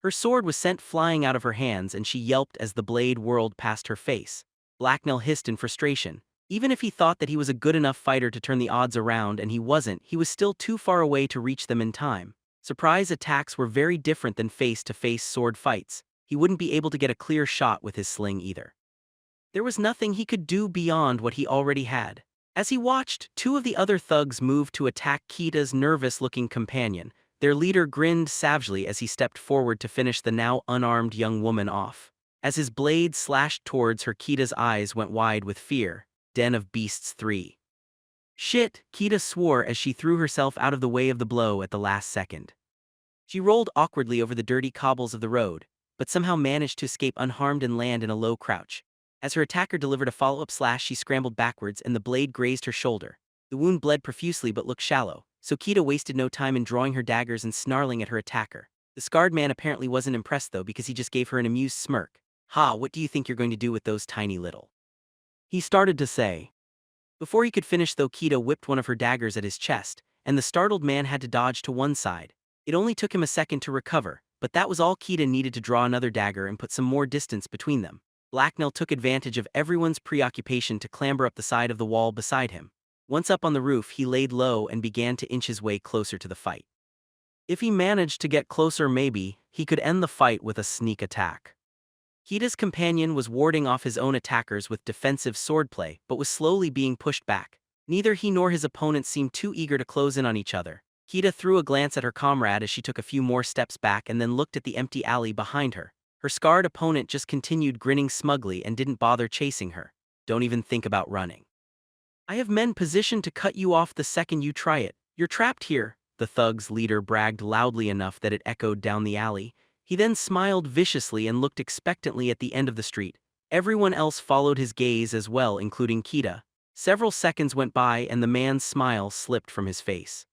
Her sword was sent flying out of her hands and she yelped as the blade whirled past her face. Blacknell hissed in frustration. Even if he thought that he was a good enough fighter to turn the odds around, and he wasn't, he was still too far away to reach them in time. Surprise attacks were very different than face-to-face sword fights. He wouldn't be able to get a clear shot with his sling either. There was nothing he could do beyond what he already had. As he watched, two of the other thugs moved to attack Kita's nervous-looking companion. Their leader grinned savagely as he stepped forward to finish the now unarmed young woman off. As his blade slashed towards her, Kita's eyes went wide with fear. Den of Beasts 3. "Shit," Kita swore as she threw herself out of the way of the blow at the last second. She rolled awkwardly over the dirty cobbles of the road, but somehow managed to escape unharmed and land in a low crouch. As her attacker delivered a follow-up slash, she scrambled backwards and the blade grazed her shoulder. The wound bled profusely but looked shallow, so Kita wasted no time in drawing her daggers and snarling at her attacker. The scarred man apparently wasn't impressed though, because he just gave her an amused smirk. "Ha, what do you think you're going to do with those tiny little?" he started to say. Before he could finish though, Kita whipped one of her daggers at his chest, and the startled man had to dodge to one side. It only took him a second to recover, but that was all Kita needed to draw another dagger and put some more distance between them. Blacknell took advantage of everyone's preoccupation to clamber up the side of the wall beside him. Once up on the roof, he laid low and began to inch his way closer to the fight. If he managed to get closer, maybe he could end the fight with a sneak attack. Kita's companion was warding off his own attackers with defensive swordplay, but was slowly being pushed back. Neither he nor his opponent seemed too eager to close in on each other. Kita threw a glance at her comrade as she took a few more steps back and then looked at the empty alley behind her. Her scarred opponent just continued grinning smugly and didn't bother chasing her. "Don't even think about running. I have men positioned to cut you off the second you try it. You're trapped here," The thug's leader bragged loudly enough that it echoed down the alley. He then smiled viciously and looked expectantly at the end of the street. Everyone else followed his gaze as well, including Kita. Several seconds went by and the man's smile slipped from his face.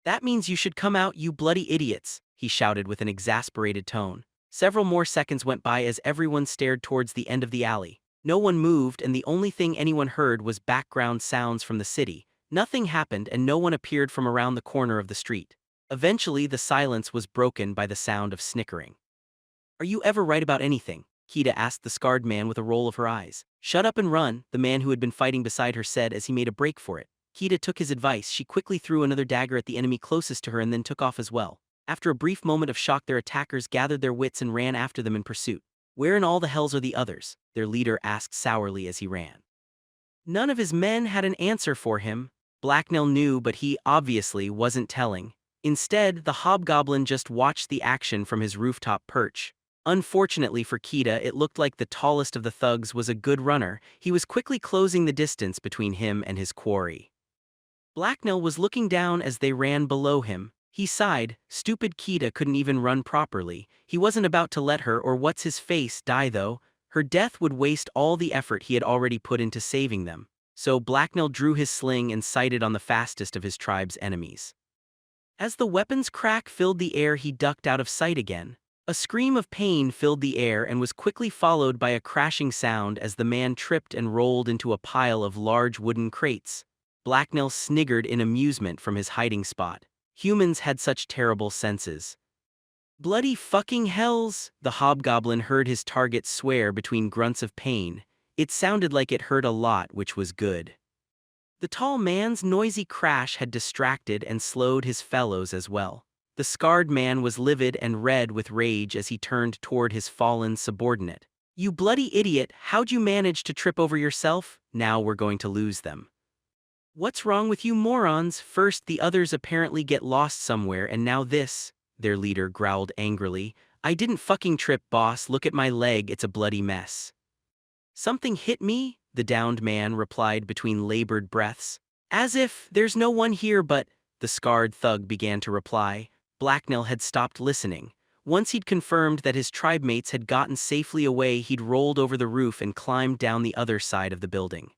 "That means you should come out, you bloody idiots," he shouted with an exasperated tone. Several more seconds went by as everyone stared towards the end of the alley. No one moved, and the only thing anyone heard was background sounds from the city. Nothing happened and no one appeared from around the corner of the street. Eventually, the silence was broken by the sound of snickering. "Are you ever right about anything?" Kita asked the scarred man with a roll of her eyes. "Shut up and run," the man who had been fighting beside her said as he made a break for it. Kita took his advice. She quickly threw another dagger at the enemy closest to her and then took off as well. After a brief moment of shock, their attackers gathered their wits and ran after them in pursuit. "Where in all the hells are the others?" their leader asked sourly as he ran. None of his men had an answer for him. Blacknell knew, but he obviously wasn't telling. Instead, the hobgoblin just watched the action from his rooftop perch. Unfortunately for Kita, it looked like the tallest of the thugs was a good runner. He was quickly closing the distance between him and his quarry. Blacknell was looking down as they ran below him. He sighed. Stupid Kita couldn't even run properly. He wasn't about to let her or what's his face die though. Her death would waste all the effort he had already put into saving them. So Blacknell drew his sling and sighted on the fastest of his tribe's enemies. As the weapon's crack filled the air, he ducked out of sight again. A scream of pain filled the air and was quickly followed by a crashing sound as the man tripped and rolled into a pile of large wooden crates. Blacknell sniggered in amusement from his hiding spot. Humans had such terrible senses. "Bloody fucking hells!" the hobgoblin heard his target swear between grunts of pain. It sounded like it hurt a lot, which was good. The tall man's noisy crash had distracted and slowed his fellows as well. The scarred man was livid and red with rage as he turned toward his fallen subordinate. "You bloody idiot, how'd you manage to trip over yourself? Now we're going to lose them." "What's wrong with you morons? First the others apparently get lost somewhere and now this," their leader growled angrily. "I didn't fucking trip, boss. Look at my leg, it's a bloody mess." "Something hit me," the downed man replied between labored breaths. "As if there's no one here but," the scarred thug began to reply. Blacknell had stopped listening. Once he'd confirmed that his tribemates had gotten safely away, he'd rolled over the roof and climbed down the other side of the building.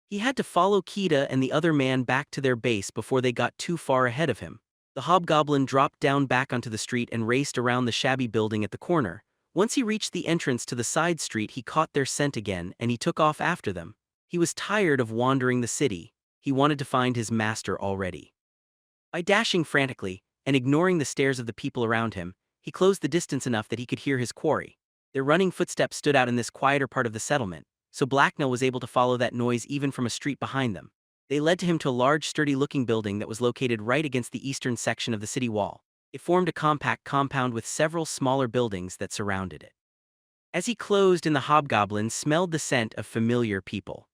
He had to follow Kita and the other man back to their base before they got too far ahead of him. The hobgoblin dropped down back onto the street and raced around the shabby building at the corner. Once he reached the entrance to the side street, he caught their scent again and he took off after them. He was tired of wandering the city. He wanted to find his master already. By dashing frantically and ignoring the stares of the people around him, he closed the distance enough that he could hear his quarry. Their running footsteps stood out in this quieter part of the settlement, so Blacknell was able to follow that noise even from a street behind them. They led to him to a large, sturdy-looking building that was located right against the eastern section of the city wall. It formed a compact compound with several smaller buildings that surrounded it. As he closed in, the hobgoblin smelled the scent of familiar people.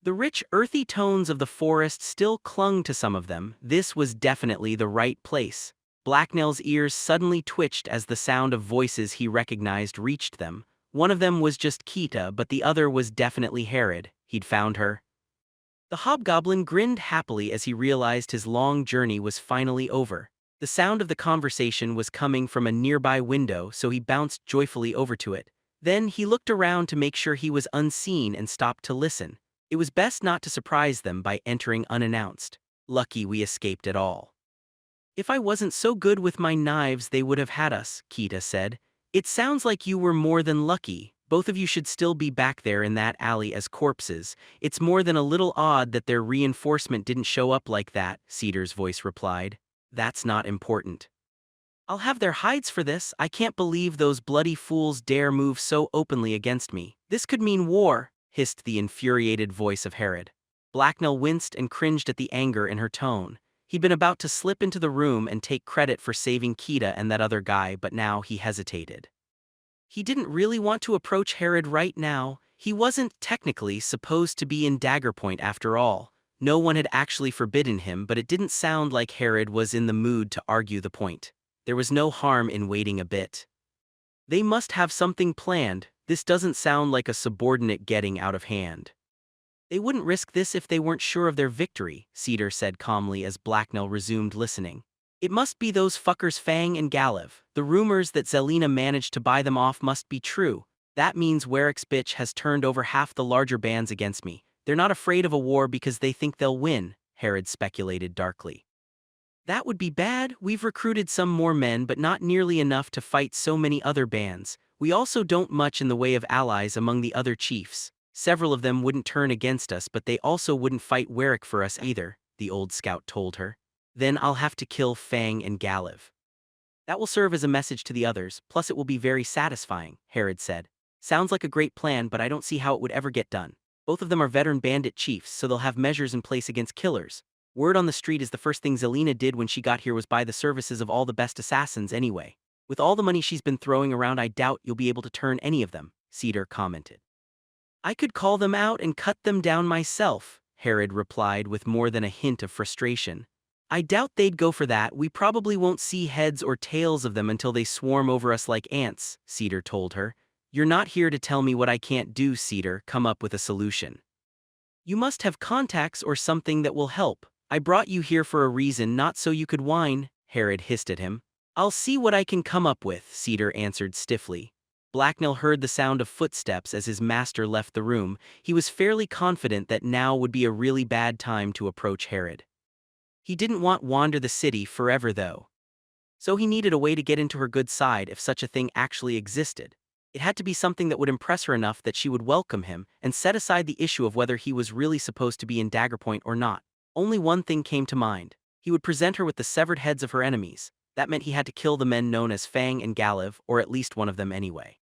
The rich, earthy tones of the forest still clung to some of them. This was definitely the right place. Blacknell's ears suddenly twitched as the sound of voices he recognized reached them. One of them was just Kita, but the other was definitely Herod. He'd found her. The hobgoblin grinned happily as he realized his long journey was finally over. The sound of the conversation was coming from a nearby window, so he bounced joyfully over to it. Then he looked around to make sure he was unseen and stopped to listen. It was best not to surprise them by entering unannounced. "Lucky we escaped at all. If I wasn't so good with my knives, they would have had us," Kita said. "It sounds like you were more than lucky. Both of you should still be back there in that alley as corpses. It's more than a little odd that their reinforcement didn't show up like that," Cedar's voice replied. "That's not important. I'll have their hides for this. I can't believe those bloody fools dare move so openly against me. This could mean war," hissed the infuriated voice of Herod. Blacknell winced and cringed at the anger in her tone. He'd been about to slip into the room and take credit for saving Kita and that other guy, but now he hesitated. He didn't really want to approach Herod right now. He wasn't technically supposed to be in Dagger Point after all. No one had actually forbidden him, but it didn't sound like Herod was in the mood to argue the point. There was no harm in waiting a bit. They must have something planned. This doesn't sound like a subordinate getting out of hand. They wouldn't risk this if they weren't sure of their victory, Cedar said calmly as Blacknell resumed listening. It must be those fuckers Fang and Galev. The rumors that Zelina managed to buy them off must be true. That means Warwick's bitch has turned over half the larger bands against me. They're not afraid of a war because they think they'll win, Herod speculated darkly. That would be bad. We've recruited some more men but not nearly enough to fight so many other bands. We also don't much in the way of allies among the other chiefs. Several of them wouldn't turn against us but they also wouldn't fight Warwick for us either, the old scout told her. Then I'll have to kill Fang and Galev. That will serve as a message to the others, plus it will be very satisfying, Herod said. Sounds like a great plan but I don't see how it would ever get done. Both of them are veteran bandit chiefs so they'll have measures in place against killers. Word on the street is the first thing Zelina did when she got here was buy the services of all the best assassins anyway. With all the money she's been throwing around I doubt you'll be able to turn any of them, Cedar commented. I could call them out and cut them down myself, Herod replied with more than a hint of frustration. I doubt they'd go for that. We probably won't see heads or tails of them until they swarm over us like ants, Cedar told her. You're not here to tell me what I can't do, Cedar. Come up with a solution. You must have contacts or something that will help. I brought you here for a reason, not so you could whine, Herod hissed at him. I'll see what I can come up with, Cedar answered stiffly. Blacknell heard the sound of footsteps as his master left the room. He was fairly confident that now would be a really bad time to approach Herod. He didn't want wander the city forever though. So he needed a way to get into her good side if such a thing actually existed. It had to be something that would impress her enough that she would welcome him and set aside the issue of whether he was really supposed to be in Daggerpoint or not. Only one thing came to mind. He would present her with the severed heads of her enemies. That meant he had to kill the men known as Fang and Galev, or at least one of them anyway.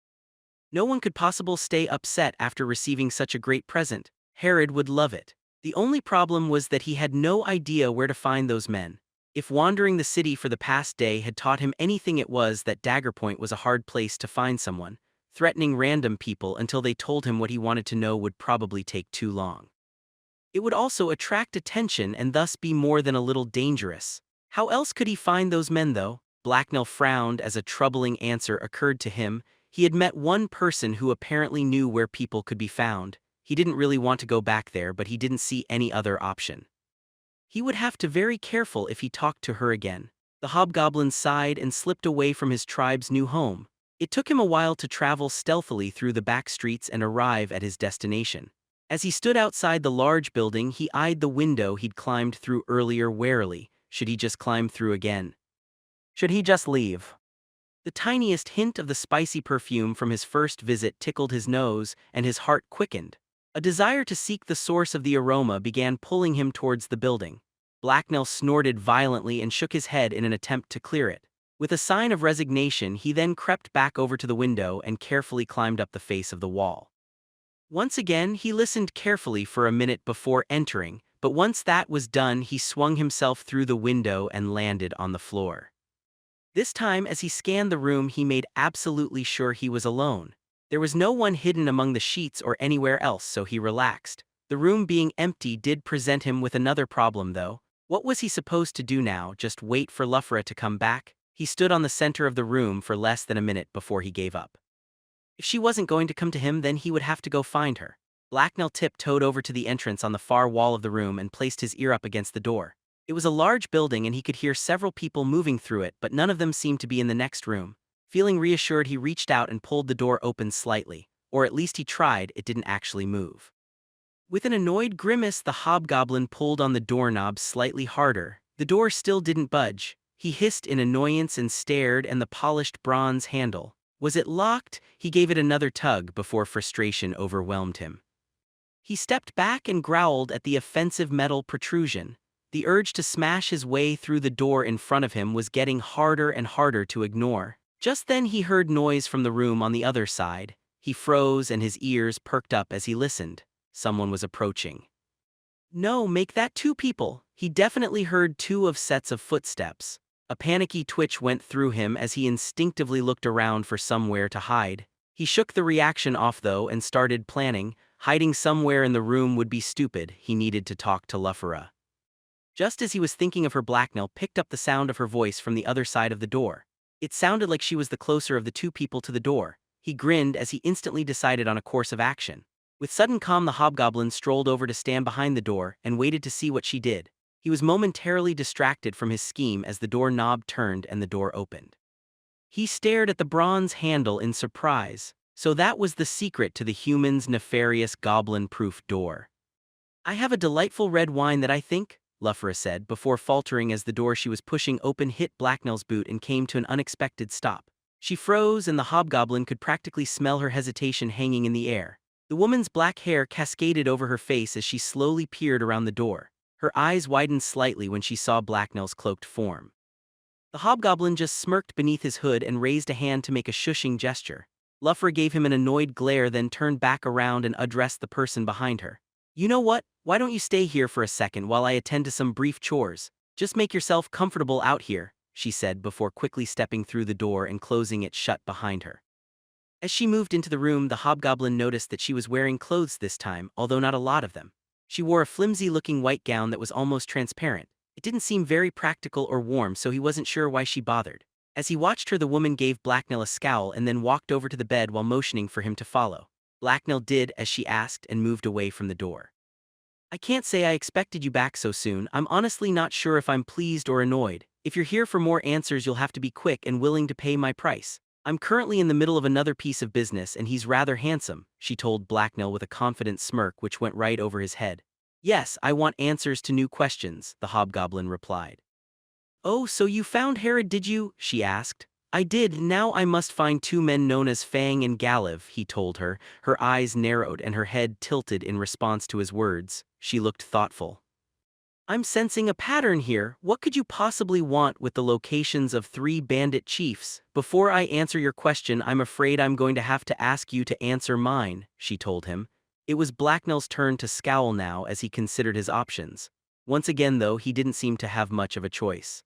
No one could possibly stay upset after receiving such a great present. Herod would love it. The only problem was that he had no idea where to find those men. If wandering the city for the past day had taught him anything, it was that Daggerpoint was a hard place to find someone. Threatening random people until they told him what he wanted to know would probably take too long. It would also attract attention and thus be more than a little dangerous. How else could he find those men though? Blacknell frowned as a troubling answer occurred to him. He had met one person who apparently knew where people could be found. He didn't really want to go back there but he didn't see any other option. He would have to be very careful if he talked to her again. The hobgoblin sighed and slipped away from his tribe's new home. It took him a while to travel stealthily through the back streets and arrive at his destination. As he stood outside the large building, he eyed the window he'd climbed through earlier warily. Should he just climb through again? Should he just leave? The tiniest hint of the spicy perfume from his first visit tickled his nose, and his heart quickened. A desire to seek the source of the aroma began pulling him towards the building. Blacknell snorted violently and shook his head in an attempt to clear it. With a sign of resignation, he then crept back over to the window and carefully climbed up the face of the wall. Once again, he listened carefully for a minute before entering, but once that was done, he swung himself through the window and landed on the floor. This time, as he scanned the room, he made absolutely sure he was alone. There was no one hidden among the sheets or anywhere else, so he relaxed. The room being empty did present him with another problem, though. What was he supposed to do now? Just wait for Luffra to come back? He stood on the center of the room for less than a minute before he gave up. If she wasn't going to come to him, then he would have to go find her. Blacknell tiptoed over to the entrance on the far wall of the room and placed his ear up against the door. It was a large building and he could hear several people moving through it, but none of them seemed to be in the next room. Feeling reassured, he reached out and pulled the door open slightly, or at least he tried. It didn't actually move. With an annoyed grimace, the hobgoblin pulled on the doorknob slightly harder. The door still didn't budge. He hissed in annoyance and stared at the polished bronze handle. Was it locked? He gave it another tug before frustration overwhelmed him. He stepped back and growled at the offensive metal protrusion. The urge to smash his way through the door in front of him was getting harder and harder to ignore. Just then he heard noise from the room on the other side. He froze and his ears perked up as he listened. Someone was approaching. No, make that two people. He definitely heard two sets of footsteps. A panicky twitch went through him as he instinctively looked around for somewhere to hide. He shook the reaction off though and started planning. Hiding somewhere in the room would be stupid. He needed to talk to Luffra. Just as he was thinking of her, Blacknell picked up the sound of her voice from the other side of the door. It sounded like she was the closer of the two people to the door. He grinned as he instantly decided on a course of action. With sudden calm, the hobgoblin strolled over to stand behind the door and waited to see what she did. He was momentarily distracted from his scheme as the door knob turned and the door opened. He stared at the bronze handle in surprise. So that was the secret to the human's nefarious goblin-proof door. "I have a delightful red wine that I think," Luffra said, before faltering as the door she was pushing open hit Blacknell's boot and came to an unexpected stop. She froze, and the hobgoblin could practically smell her hesitation hanging in the air. The woman's black hair cascaded over her face as she slowly peered around the door. Her eyes widened slightly when she saw Blacknell's cloaked form. The hobgoblin just smirked beneath his hood and raised a hand to make a shushing gesture. Luffra gave him an annoyed glare, then turned back around and addressed the person behind her. "You know what? Why don't you stay here for a second while I attend to some brief chores? Just make yourself comfortable out here," she said before quickly stepping through the door and closing it shut behind her. As she moved into the room, the hobgoblin noticed that she was wearing clothes this time, although not a lot of them. She wore a flimsy-looking white gown that was almost transparent. It didn't seem very practical or warm, so he wasn't sure why she bothered. As he watched her, the woman gave Blacknell a scowl and then walked over to the bed while motioning for him to follow. Blacknell did as she asked and moved away from the door. "I can't say I expected you back so soon. I'm honestly not sure if I'm pleased or annoyed. If you're here for more answers, you'll have to be quick and willing to pay my price. I'm currently in the middle of another piece of business and he's rather handsome," she told Blacknell with a confident smirk which went right over his head. "Yes, I want answers to new questions," the hobgoblin replied. "Oh, so you found Herod, did you?" she asked. "I did. Now I must find two men known as Fang and Galiv," he told her. Her eyes narrowed and her head tilted in response to his words. She looked thoughtful. "I'm sensing a pattern here. What could you possibly want with the locations of 3 bandit chiefs? Before I answer your question, I'm afraid I'm going to have to ask you to answer mine," she told him. It was Blacknell's turn to scowl now as he considered his options. Once again, though, he didn't seem to have much of a choice.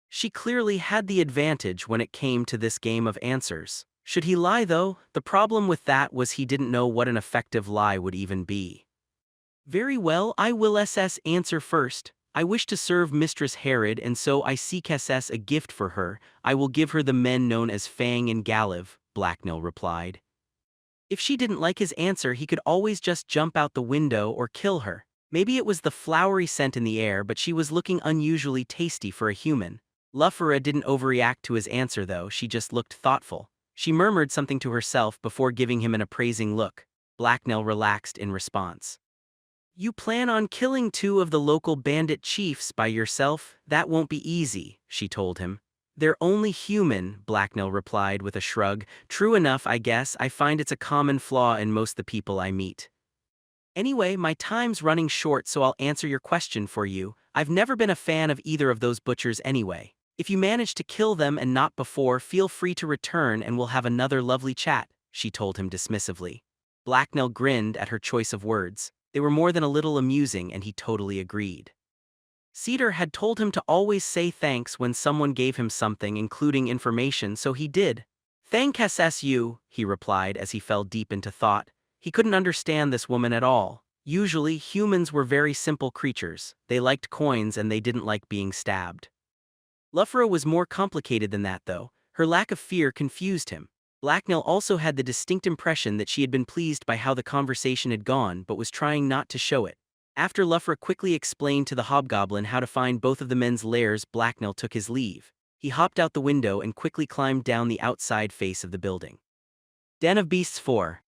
She clearly had the advantage when it came to this game of answers. Should he lie, though? The problem with that was he didn't know what an effective lie would even be. "Very well, I will answer first. I wish to serve Mistress Herod, and so I seek a gift for her. I will give her the men known as Fang and Galiv," Blacknell replied. If she didn't like his answer, he could always just jump out the window or kill her. Maybe it was the flowery scent in the air, but she was looking unusually tasty for a human. Luffra didn't overreact to his answer, though. She just looked thoughtful. She murmured something to herself before giving him an appraising look. Blacknell relaxed in response. "You plan on killing 2 of the local bandit chiefs by yourself? That won't be easy," she told him. "They're only human," Blacknell replied with a shrug. "True enough, I guess. I find it's a common flaw in most the people I meet. Anyway, my time's running short, so I'll answer your question for you. I've never been a fan of either of those butchers anyway. If you manage to kill them and not before, feel free to return and we'll have another lovely chat," she told him dismissively. Blacknell grinned at her choice of words. They were more than a little amusing, and he totally agreed. Cedar had told him to always say thanks when someone gave him something, including information, so he did. "Thank you," he replied as he fell deep into thought. He couldn't understand this woman at all. Usually, humans were very simple creatures. They liked coins and they didn't like being stabbed. Luffra was more complicated than that, though. Her lack of fear confused him. Blacknell also had the distinct impression that she had been pleased by how the conversation had gone, but was trying not to show it. After Luffra quickly explained to the hobgoblin how to find both of the men's lairs, Blacknell took his leave. He hopped out the window and quickly climbed down the outside face of the building. Den of Beasts 4.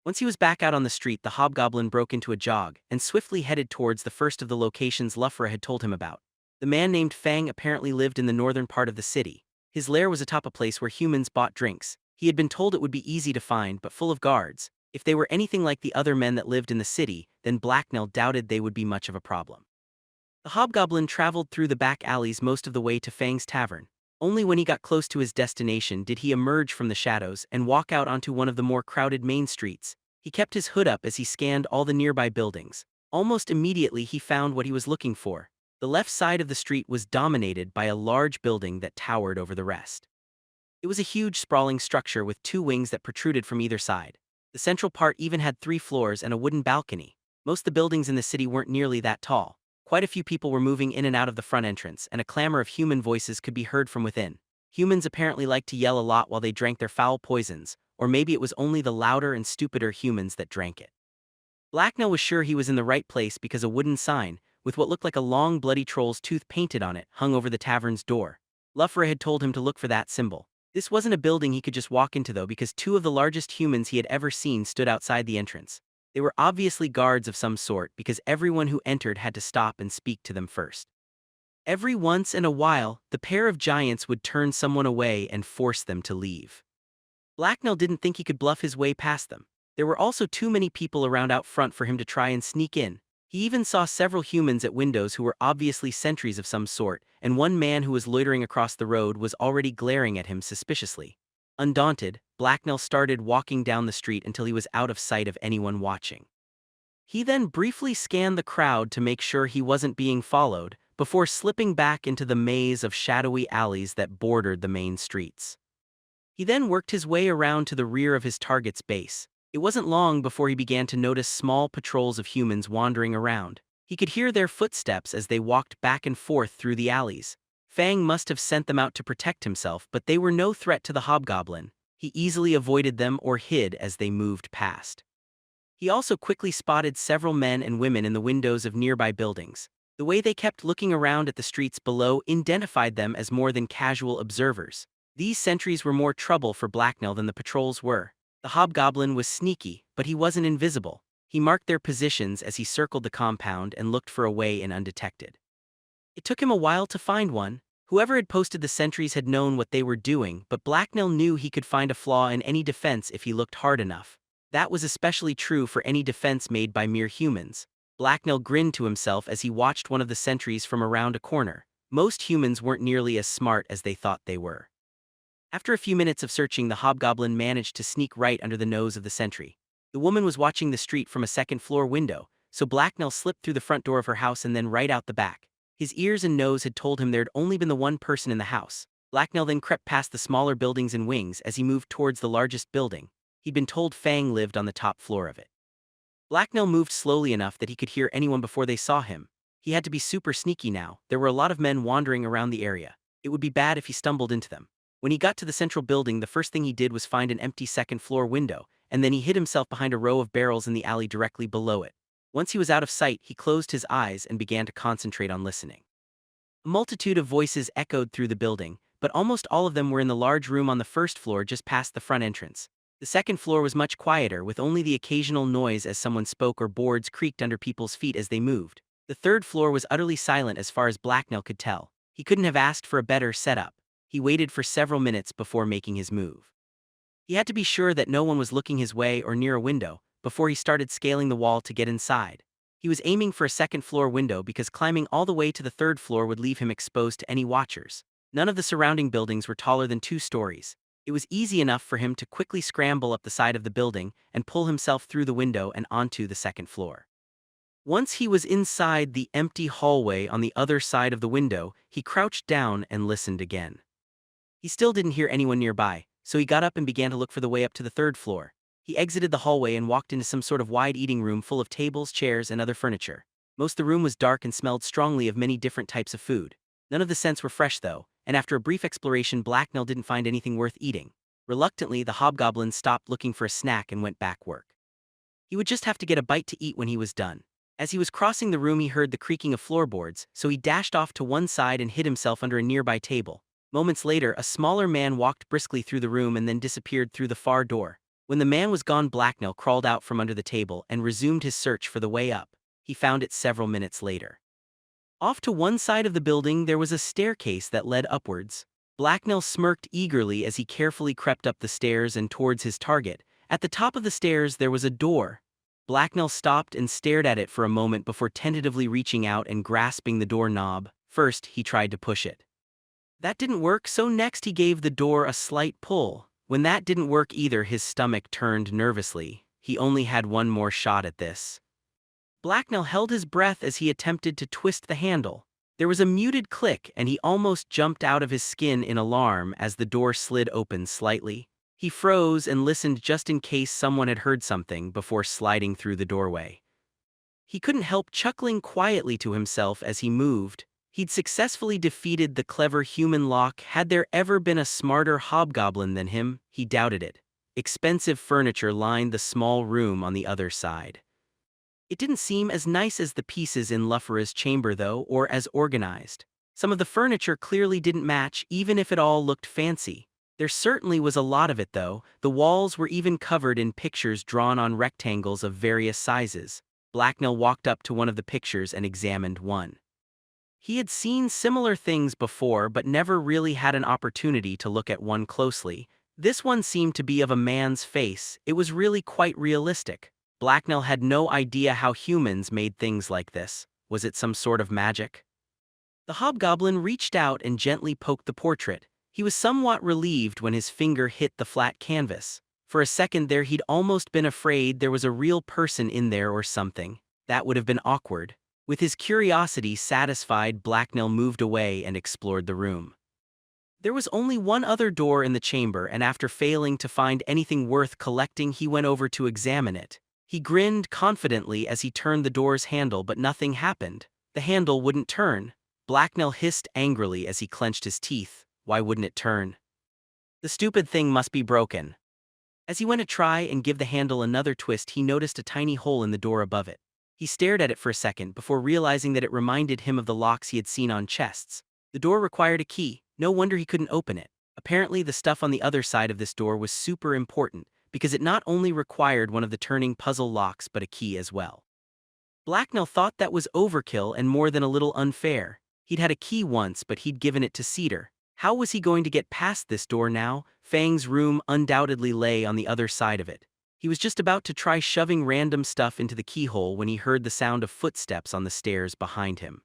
Once he was back out on the street, the hobgoblin broke into a jog and swiftly headed towards the first of the locations Luffra had told him about. The man named Fang apparently lived in the northern part of the city. His lair was atop a place where humans bought drinks. He had been told it would be easy to find, but full of guards. If they were anything like the other men that lived in the city, then Blacknell doubted they would be much of a problem. The hobgoblin traveled through the back alleys most of the way to Fang's tavern. Only when he got close to his destination did he emerge from the shadows and walk out onto one of the more crowded main streets. He kept his hood up as he scanned all the nearby buildings. Almost immediately he found what he was looking for. The left side of the street was dominated by a large building that towered over the rest. It was a huge sprawling structure with 2 wings that protruded from either side. The central part even had 3 floors and a wooden balcony. Most of the buildings in the city weren't nearly that tall. Quite a few people were moving in and out of the front entrance, and a clamor of human voices could be heard from within. Humans apparently liked to yell a lot while they drank their foul poisons, or maybe it was only the louder and stupider humans that drank it. Blacknell was sure he was in the right place because a wooden sign, with what looked like a long bloody troll's tooth painted on it, hung over the tavern's door. Luffra had told him to look for that symbol. This wasn't a building he could just walk into though, because two of the largest humans he had ever seen stood outside the entrance. They were obviously guards of some sort because everyone who entered had to stop and speak to them first. Every once in a while, the pair of giants would turn someone away and force them to leave. Blacknell didn't think he could bluff his way past them. There were also too many people around out front for him to try and sneak in. He even saw several humans at windows who were obviously sentries of some sort, and one man who was loitering across the road was already glaring at him suspiciously. Undaunted, Blacknell started walking down the street until he was out of sight of anyone watching. He then briefly scanned the crowd to make sure he wasn't being followed, before slipping back into the maze of shadowy alleys that bordered the main streets. He then worked his way around to the rear of his target's base. It wasn't long before he began to notice small patrols of humans wandering around. He could hear their footsteps as they walked back and forth through the alleys. Fang must have sent them out to protect himself, but they were no threat to the hobgoblin. He easily avoided them or hid as they moved past. He also quickly spotted several men and women in the windows of nearby buildings. The way they kept looking around at the streets below identified them as more than casual observers. These sentries were more trouble for Blacknell than the patrols were. The hobgoblin was sneaky, but he wasn't invisible. He marked their positions as he circled the compound and looked for a way in undetected. It took him a while to find one. Whoever had posted the sentries had known what they were doing, but Blacknell knew he could find a flaw in any defense if he looked hard enough. That was especially true for any defense made by mere humans. Blacknell grinned to himself as he watched one of the sentries from around a corner. Most humans weren't nearly as smart as they thought they were. After a few minutes of searching, the hobgoblin managed to sneak right under the nose of the sentry. The woman was watching the street from a second-floor window, so Blacknell slipped through the front door of her house and then right out the back. His ears and nose had told him there'd only been the one person in the house. Blacknell then crept past the smaller buildings and wings as he moved towards the largest building. He'd been told Fang lived on the top floor of it. Blacknell moved slowly enough that he could hear anyone before they saw him. He had to be super sneaky now. There were a lot of men wandering around the area. It would be bad if he stumbled into them. When he got to the central building, the first thing he did was find an empty second-floor window, and then he hid himself behind a row of barrels in the alley directly below it. Once he was out of sight, he closed his eyes and began to concentrate on listening. A multitude of voices echoed through the building, but almost all of them were in the large room on the first floor just past the front entrance. The second floor was much quieter, with only the occasional noise as someone spoke or boards creaked under people's feet as they moved. The third floor was utterly silent as far as Blacknell could tell. He couldn't have asked for a better setup. He waited for several minutes before making his move. He had to be sure that no one was looking his way or near a window before he started scaling the wall to get inside. He was aiming for a second-floor window because climbing all the way to the third floor would leave him exposed to any watchers. None of the surrounding buildings were taller than 2 stories. It was easy enough for him to quickly scramble up the side of the building and pull himself through the window and onto the second floor. Once he was inside the empty hallway on the other side of the window, he crouched down and listened again. He still didn't hear anyone nearby, so he got up and began to look for the way up to the third floor. He exited the hallway and walked into some sort of wide eating room full of tables, chairs, and other furniture. Most of the room was dark and smelled strongly of many different types of food. None of the scents were fresh though, and after a brief exploration, Blacknell didn't find anything worth eating. Reluctantly, the hobgoblin stopped looking for a snack and went back work. He would just have to get a bite to eat when he was done. As he was crossing the room, he heard the creaking of floorboards, so he dashed off to one side and hid himself under a nearby table. Moments later, a smaller man walked briskly through the room and then disappeared through the far door. When the man was gone, Blacknell crawled out from under the table and resumed his search for the way up. He found it several minutes later. Off to one side of the building, there was a staircase that led upwards. Blacknell smirked eagerly as he carefully crept up the stairs and towards his target. At the top of the stairs, there was a door. Blacknell stopped and stared at it for a moment before tentatively reaching out and grasping the door knob. First, he tried to push it. That didn't work, so next he gave the door a slight pull. When that didn't work either, his stomach turned nervously. He only had one more shot at this. Blacknell held his breath as he attempted to twist the handle. There was a muted click, and he almost jumped out of his skin in alarm as the door slid open slightly. He froze and listened just in case someone had heard something before sliding through the doorway. He couldn't help chuckling quietly to himself as he moved. He'd successfully defeated the clever human lock. Had there ever been a smarter hobgoblin than him? He doubted it. Expensive furniture lined the small room on the other side. It didn't seem as nice as the pieces in Luffera's chamber though, or as organized. Some of the furniture clearly didn't match even if it all looked fancy. There certainly was a lot of it though. The walls were even covered in pictures drawn on rectangles of various sizes. Blacknell walked up to one of the pictures and examined one. He had seen similar things before but never really had an opportunity to look at one closely. This one seemed to be of a man's face. It was really quite realistic. Blacknell had no idea how humans made things like this. Was it some sort of magic? The hobgoblin reached out and gently poked the portrait. He was somewhat relieved when his finger hit the flat canvas. For a second there he'd almost been afraid there was a real person in there or something. That would have been awkward. With his curiosity satisfied, Blacknell moved away and explored the room. There was only one other door in the chamber, and after failing to find anything worth collecting, he went over to examine it. He grinned confidently as he turned the door's handle, but nothing happened. The handle wouldn't turn. Blacknell hissed angrily as he clenched his teeth. Why wouldn't it turn? The stupid thing must be broken. As he went to try and give the handle another twist, he noticed a tiny hole in the door above it. He stared at it for a second before realizing that it reminded him of the locks he had seen on chests. The door required a key. No wonder he couldn't open it. Apparently the stuff on the other side of this door was super important, because it not only required one of the turning puzzle locks but a key as well. Blacknell thought that was overkill and more than a little unfair. He'd had a key once, but he'd given it to Cedar. How was he going to get past this door now? Fang's room undoubtedly lay on the other side of it. He was just about to try shoving random stuff into the keyhole when he heard the sound of footsteps on the stairs behind him.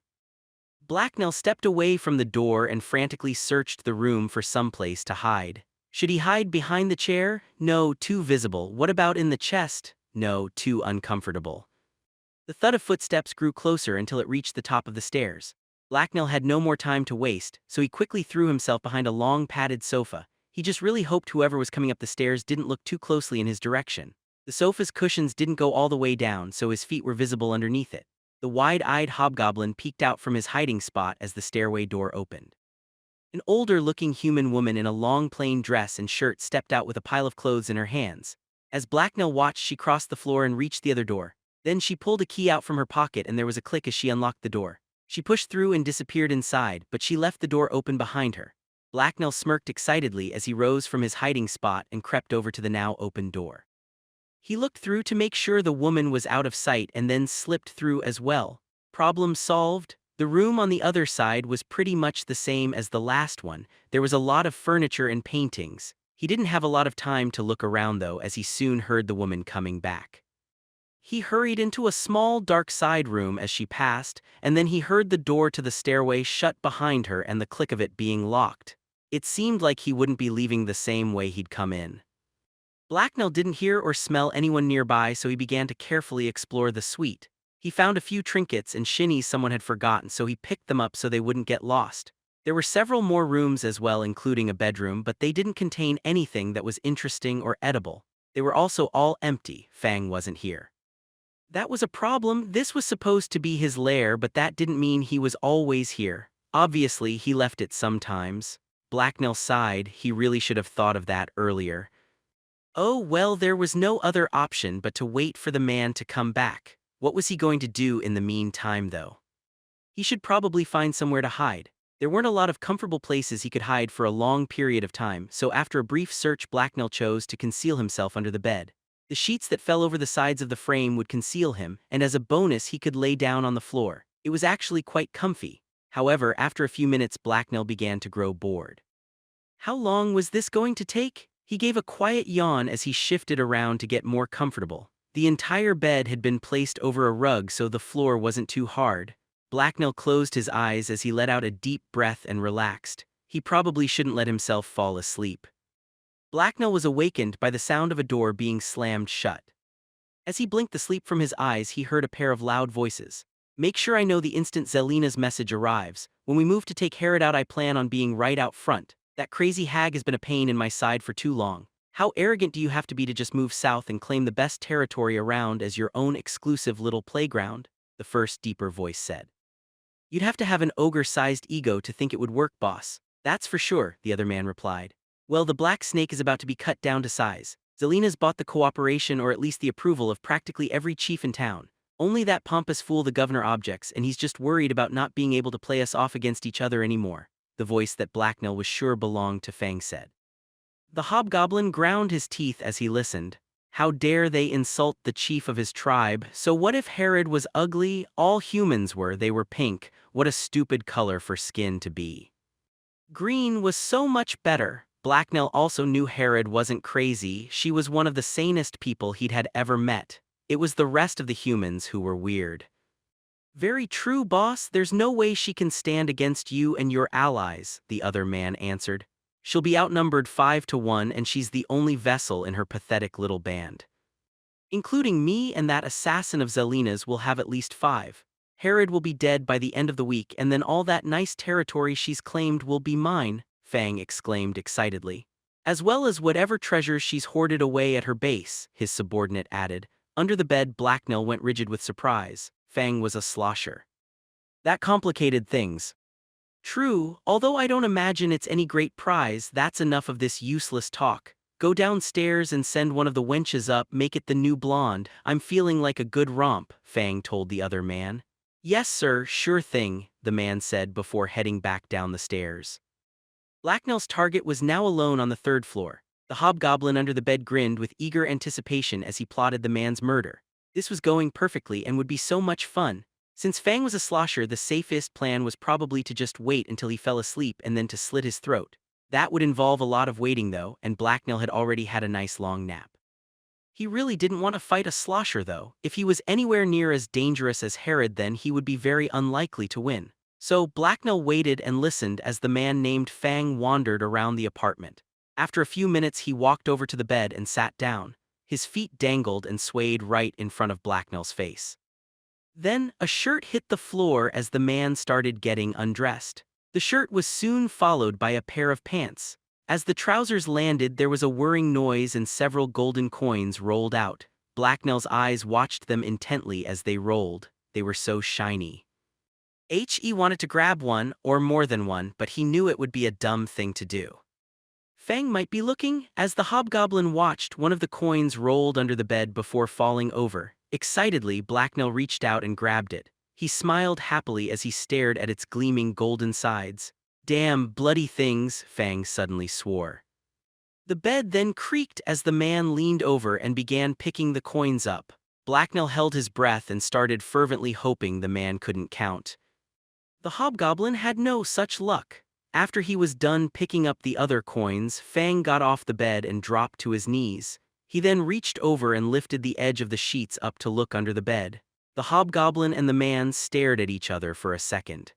Blacknell stepped away from the door and frantically searched the room for some place to hide. Should he hide behind the chair? No, too visible. What about in the chest? No, too uncomfortable. The thud of footsteps grew closer until it reached the top of the stairs. Blacknell had no more time to waste, so he quickly threw himself behind a long padded sofa. He just really hoped whoever was coming up the stairs didn't look too closely in his direction. The sofa's cushions didn't go all the way down, so his feet were visible underneath it. The wide-eyed hobgoblin peeked out from his hiding spot as the stairway door opened. An older-looking human woman in a long plain dress and shirt stepped out with a pile of clothes in her hands. As Blacknell watched, she crossed the floor and reached the other door. Then she pulled a key out from her pocket and there was a click as she unlocked the door. She pushed through and disappeared inside, but she left the door open behind her. Blacknell smirked excitedly as he rose from his hiding spot and crept over to the now open door. He looked through to make sure the woman was out of sight and then slipped through as well. Problem solved. The room on the other side was pretty much the same as the last one. There was a lot of furniture and paintings. He didn't have a lot of time to look around though, as he soon heard the woman coming back. He hurried into a small dark side room as she passed, and then he heard the door to the stairway shut behind her and the click of it being locked. It seemed like he wouldn't be leaving the same way he'd come in. Blacknell didn't hear or smell anyone nearby, so he began to carefully explore the suite. He found a few trinkets and shinnies someone had forgotten, so he picked them up so they wouldn't get lost. There were several more rooms as well, including a bedroom, but they didn't contain anything that was interesting or edible. They were also all empty. Fang wasn't here. That was a problem. This was supposed to be his lair, but that didn't mean he was always here. Obviously, he left it sometimes. Blacknell sighed. He really should have thought of that earlier. Oh well, there was no other option but to wait for the man to come back. What was he going to do in the meantime, though? He should probably find somewhere to hide. There weren't a lot of comfortable places he could hide for a long period of time, so after a brief search, Blacknell chose to conceal himself under the bed. The sheets that fell over the sides of the frame would conceal him, and as a bonus he could lay down on the floor. It was actually quite comfy. However, after a few minutes, Blacknell began to grow bored. How long was this going to take? He gave a quiet yawn as he shifted around to get more comfortable. The entire bed had been placed over a rug so the floor wasn't too hard. Blacknell closed his eyes as he let out a deep breath and relaxed. He probably shouldn't let himself fall asleep. Blacknell was awakened by the sound of a door being slammed shut. As he blinked the sleep from his eyes, he heard a pair of loud voices. Make sure I know the instant Zelina's message arrives. When we move to take Herod out, I plan on being right out front. That crazy hag has been a pain in my side for too long. How arrogant do you have to be to just move south and claim the best territory around as your own exclusive little playground? The first deeper voice said. You'd have to have an ogre-sized ego to think it would work, boss. That's for sure, the other man replied. Well, the black snake is about to be cut down to size. Zelina's bought the cooperation or at least the approval of practically every chief in town. Only that pompous fool the governor objects, and he's just worried about not being able to play us off against each other anymore," the voice that Blacknell was sure belonged to Fang said. The hobgoblin ground his teeth as he listened. How dare they insult the chief of his tribe? So what if Herod was ugly? All humans were, they were pink. What a stupid color for skin to be. Green was so much better. Blacknell also knew Herod wasn't crazy, she was one of the sanest people he'd had ever met. It was the rest of the humans who were weird. "Very true, boss, there's no way she can stand against you and your allies," the other man answered. "She'll be outnumbered 5-1 and she's the only vessel in her pathetic little band. Including me and that assassin of Zelina's will have at least 5. Herod will be dead by the end of the week and then all that nice territory she's claimed will be mine," Fang exclaimed excitedly. "As well as whatever treasures she's hoarded away at her base," his subordinate added. Under the bed, Blacknell went rigid with surprise. Fang was a slosher. "That complicated things." "True, although I don't imagine it's any great prize. That's enough of this useless talk. Go downstairs and send one of the wenches up, make it the new blonde. I'm feeling like a good romp," Fang told the other man. "Yes sir, sure thing," the man said before heading back down the stairs. Blacknell's target was now alone on the 3rd floor. The hobgoblin under the bed grinned with eager anticipation as he plotted the man's murder. This was going perfectly and would be so much fun. Since Fang was a slosher, the safest plan was probably to just wait until he fell asleep and then to slit his throat. That would involve a lot of waiting though, and Blacknell had already had a nice long nap. He really didn't want to fight a slosher though. If he was anywhere near as dangerous as Herod, then he would be very unlikely to win. So Blacknell waited and listened as the man named Fang wandered around the apartment. After a few minutes he walked over to the bed and sat down. His feet dangled and swayed right in front of Blacknell's face. Then a shirt hit the floor as the man started getting undressed. The shirt was soon followed by a pair of pants. As the trousers landed, there was a whirring noise and several golden coins rolled out. Blacknell's eyes watched them intently as they rolled. They were so shiny. He wanted to grab one, or more than one, but he knew it would be a dumb thing to do. Fang might be looking. As the hobgoblin watched, one of the coins rolled under the bed before falling over. Excitedly, Blacknell reached out and grabbed it. He smiled happily as he stared at its gleaming golden sides. "Damn bloody things," Fang suddenly swore. The bed then creaked as the man leaned over and began picking the coins up. Blacknell held his breath and started fervently hoping the man couldn't count. The hobgoblin had no such luck. After he was done picking up the other coins, Fang got off the bed and dropped to his knees. He then reached over and lifted the edge of the sheets up to look under the bed. The hobgoblin and the man stared at each other for a second.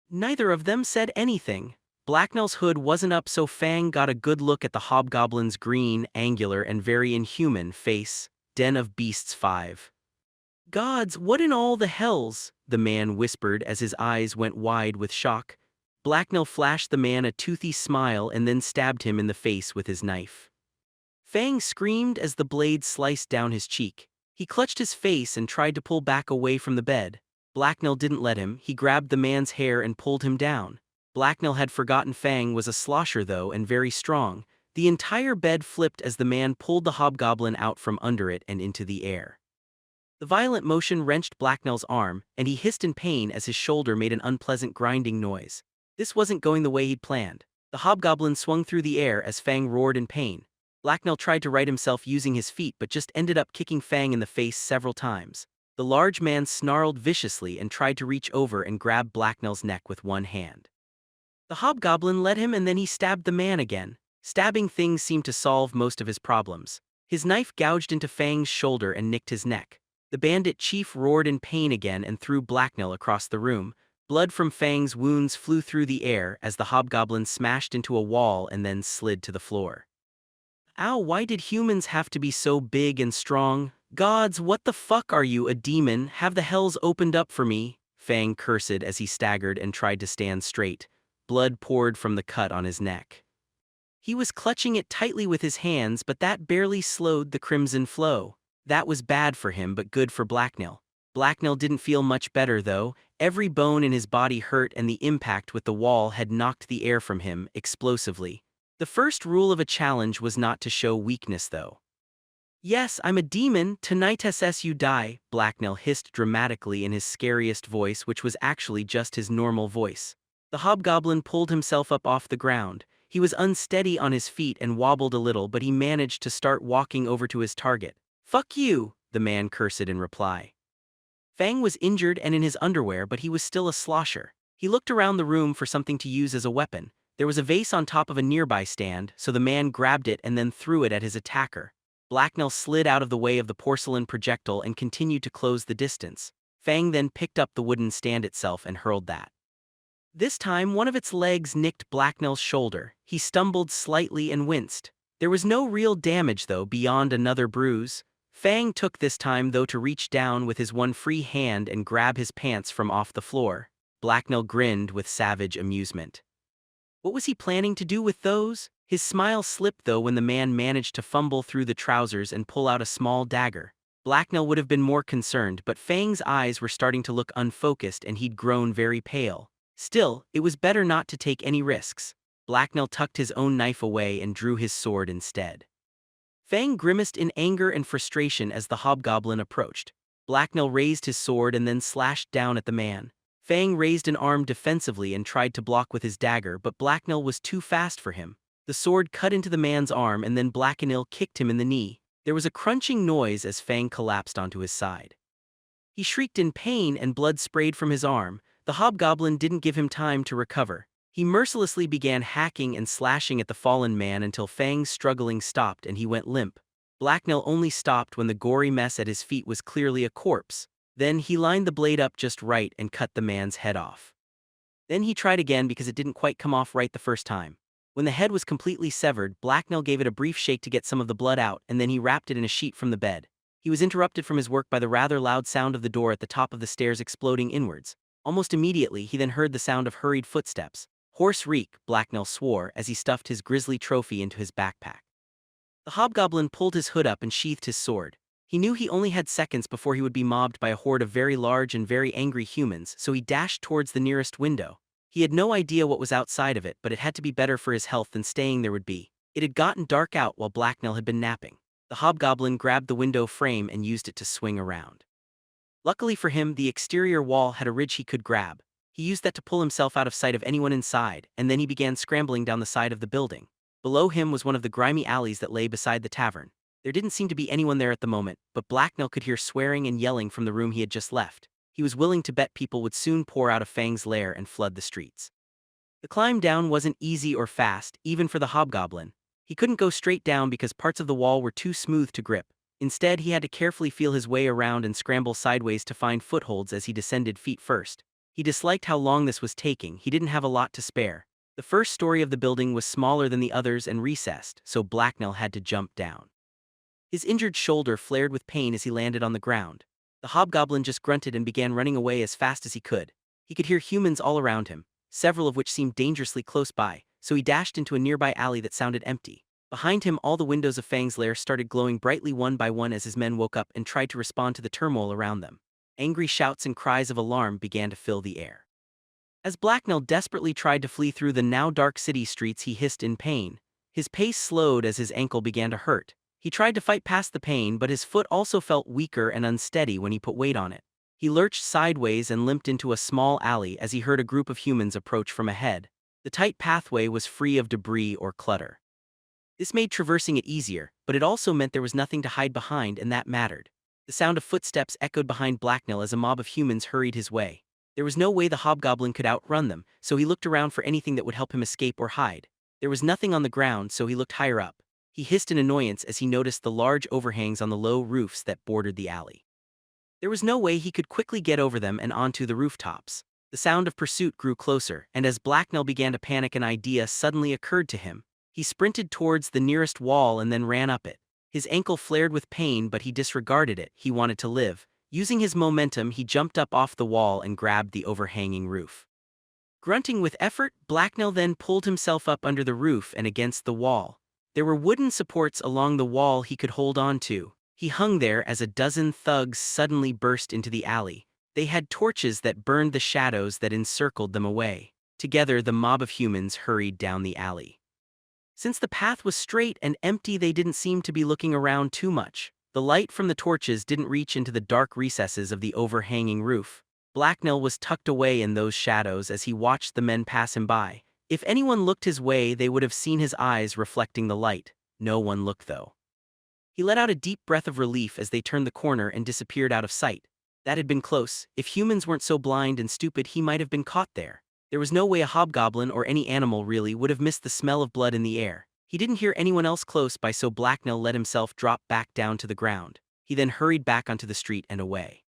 Neither of them said anything. Blacknell's hood wasn't up, so Fang got a good look at the hobgoblin's green, angular, and very inhuman face. Den of Beasts 5. "Gods, what in all the hells?" the man whispered as his eyes went wide with shock. Blacknell flashed the man a toothy smile and then stabbed him in the face with his knife. Fang screamed as the blade sliced down his cheek. He clutched his face and tried to pull back away from the bed. Blacknell didn't let him. He grabbed the man's hair and pulled him down. Blacknell had forgotten Fang was a slosher though, and very strong. The entire bed flipped as the man pulled the hobgoblin out from under it and into the air. The violent motion wrenched Blacknell's arm, and he hissed in pain as his shoulder made an unpleasant grinding noise. This wasn't going the way he'd planned. The hobgoblin swung through the air as Fang roared in pain. Blacknell tried to right himself using his feet but just ended up kicking Fang in the face several times. The large man snarled viciously and tried to reach over and grab Blacknell's neck with one hand. The hobgoblin let him and then he stabbed the man again. Stabbing things seemed to solve most of his problems. His knife gouged into Fang's shoulder and nicked his neck. The bandit chief roared in pain again and threw Blacknell across the room. Blood from Fang's wounds flew through the air as the hobgoblin smashed into a wall and then slid to the floor. "Ow, why did humans have to be so big and strong? Gods, what the fuck are you, a demon? Have the hells opened up for me?" Fang cursed as he staggered and tried to stand straight. Blood poured from the cut on his neck. He was clutching it tightly with his hands, but that barely slowed the crimson flow. That was bad for him but good for Blacknell. Blacknell didn't feel much better though. Every bone in his body hurt and the impact with the wall had knocked the air from him explosively. The first rule of a challenge was not to show weakness though. Yes, I'm a demon, tonight SS you die, Blacknell hissed dramatically in his scariest voice, which was actually just his normal voice. The hobgoblin pulled himself up off the ground. He was unsteady on his feet and wobbled a little, but he managed to start walking over to his target. Fuck you, the man cursed in reply. Fang was injured and in his underwear, but he was still a slosher. He looked around the room for something to use as a weapon. There was a vase on top of a nearby stand, so the man grabbed it and then threw it at his attacker. Blacknell slid out of the way of the porcelain projectile and continued to close the distance. Fang then picked up the wooden stand itself and hurled that. This time, one of its legs nicked Blacknell's shoulder. He stumbled slightly and winced. There was no real damage, though, beyond another bruise. Fang took this time, though, to reach down with his one free hand and grab his pants from off the floor. Blacknell grinned with savage amusement. What was he planning to do with those? His smile slipped, though, when the man managed to fumble through the trousers and pull out a small dagger. Blacknell would have been more concerned, but Fang's eyes were starting to look unfocused and he'd grown very pale. Still, it was better not to take any risks. Blacknell tucked his own knife away and drew his sword instead. Fang grimaced in anger and frustration as the hobgoblin approached. Blacknell raised his sword and then slashed down at the man. Fang raised an arm defensively and tried to block with his dagger, but Blacknell was too fast for him. The sword cut into the man's arm and then Blacknell kicked him in the knee. There was a crunching noise as Fang collapsed onto his side. He shrieked in pain and blood sprayed from his arm. The hobgoblin didn't give him time to recover. He mercilessly began hacking and slashing at the fallen man until Fang's struggling stopped and he went limp. Blacknell only stopped when the gory mess at his feet was clearly a corpse. Then he lined the blade up just right and cut the man's head off. Then he tried again because it didn't quite come off right the first time. When the head was completely severed, Blacknell gave it a brief shake to get some of the blood out, and then he wrapped it in a sheet from the bed. He was interrupted from his work by the rather loud sound of the door at the top of the stairs exploding inwards. Almost immediately, he then heard the sound of hurried footsteps. Horse reek, Blacknell swore as he stuffed his grisly trophy into his backpack. The hobgoblin pulled his hood up and sheathed his sword. He knew he only had seconds before he would be mobbed by a horde of very large and very angry humans, so he dashed towards the nearest window. He had no idea what was outside of it, but it had to be better for his health than staying there would be. It had gotten dark out while Blacknell had been napping. The hobgoblin grabbed the window frame and used it to swing around. Luckily for him, the exterior wall had a ridge he could grab. He used that to pull himself out of sight of anyone inside, and then he began scrambling down the side of the building. Below him was one of the grimy alleys that lay beside the tavern. There didn't seem to be anyone there at the moment, but Blacknell could hear swearing and yelling from the room he had just left. He was willing to bet people would soon pour out of Fang's lair and flood the streets. The climb down wasn't easy or fast, even for the hobgoblin. He couldn't go straight down because parts of the wall were too smooth to grip. Instead, he had to carefully feel his way around and scramble sideways to find footholds as he descended feet first. He disliked how long this was taking. He didn't have a lot to spare. The first story of the building was smaller than the others and recessed, so Blacknell had to jump down. His injured shoulder flared with pain as he landed on the ground. The hobgoblin just grunted and began running away as fast as he could. He could hear humans all around him, several of which seemed dangerously close by, so he dashed into a nearby alley that sounded empty. Behind him, all the windows of Fang's lair started glowing brightly one by one as his men woke up and tried to respond to the turmoil around them. Angry shouts and cries of alarm began to fill the air. As Blacknell desperately tried to flee through the now dark city streets, he hissed in pain. His pace slowed as his ankle began to hurt. He tried to fight past the pain, but his foot also felt weaker and unsteady when he put weight on it. He lurched sideways and limped into a small alley as he heard a group of humans approach from ahead. The tight pathway was free of debris or clutter. This made traversing it easier, but it also meant there was nothing to hide behind, and that mattered. The sound of footsteps echoed behind Blacknell as a mob of humans hurried his way. There was no way the hobgoblin could outrun them, so he looked around for anything that would help him escape or hide. There was nothing on the ground, so he looked higher up. He hissed in annoyance as he noticed the large overhangs on the low roofs that bordered the alley. There was no way he could quickly get over them and onto the rooftops. The sound of pursuit grew closer, and as Blacknell began to panic, an idea suddenly occurred to him. He sprinted towards the nearest wall and then ran up it. His ankle flared with pain, but he disregarded it. He wanted to live. Using his momentum, he jumped up off the wall and grabbed the overhanging roof. Grunting with effort, Blacknell then pulled himself up under the roof and against the wall. There were wooden supports along the wall he could hold on to. He hung there as a dozen thugs suddenly burst into the alley. They had torches that burned the shadows that encircled them away. Together, the mob of humans hurried down the alley. Since the path was straight and empty, they didn't seem to be looking around too much. The light from the torches didn't reach into the dark recesses of the overhanging roof. Blacknell was tucked away in those shadows as he watched the men pass him by. If anyone looked his way, they would have seen his eyes reflecting the light. No one looked, though. He let out a deep breath of relief as they turned the corner and disappeared out of sight. That had been close. If humans weren't so blind and stupid, he might have been caught there. There was no way a hobgoblin, or any animal really, would have missed the smell of blood in the air. He didn't hear anyone else close by, so Blacknell let himself drop back down to the ground. He then hurried back onto the street and away.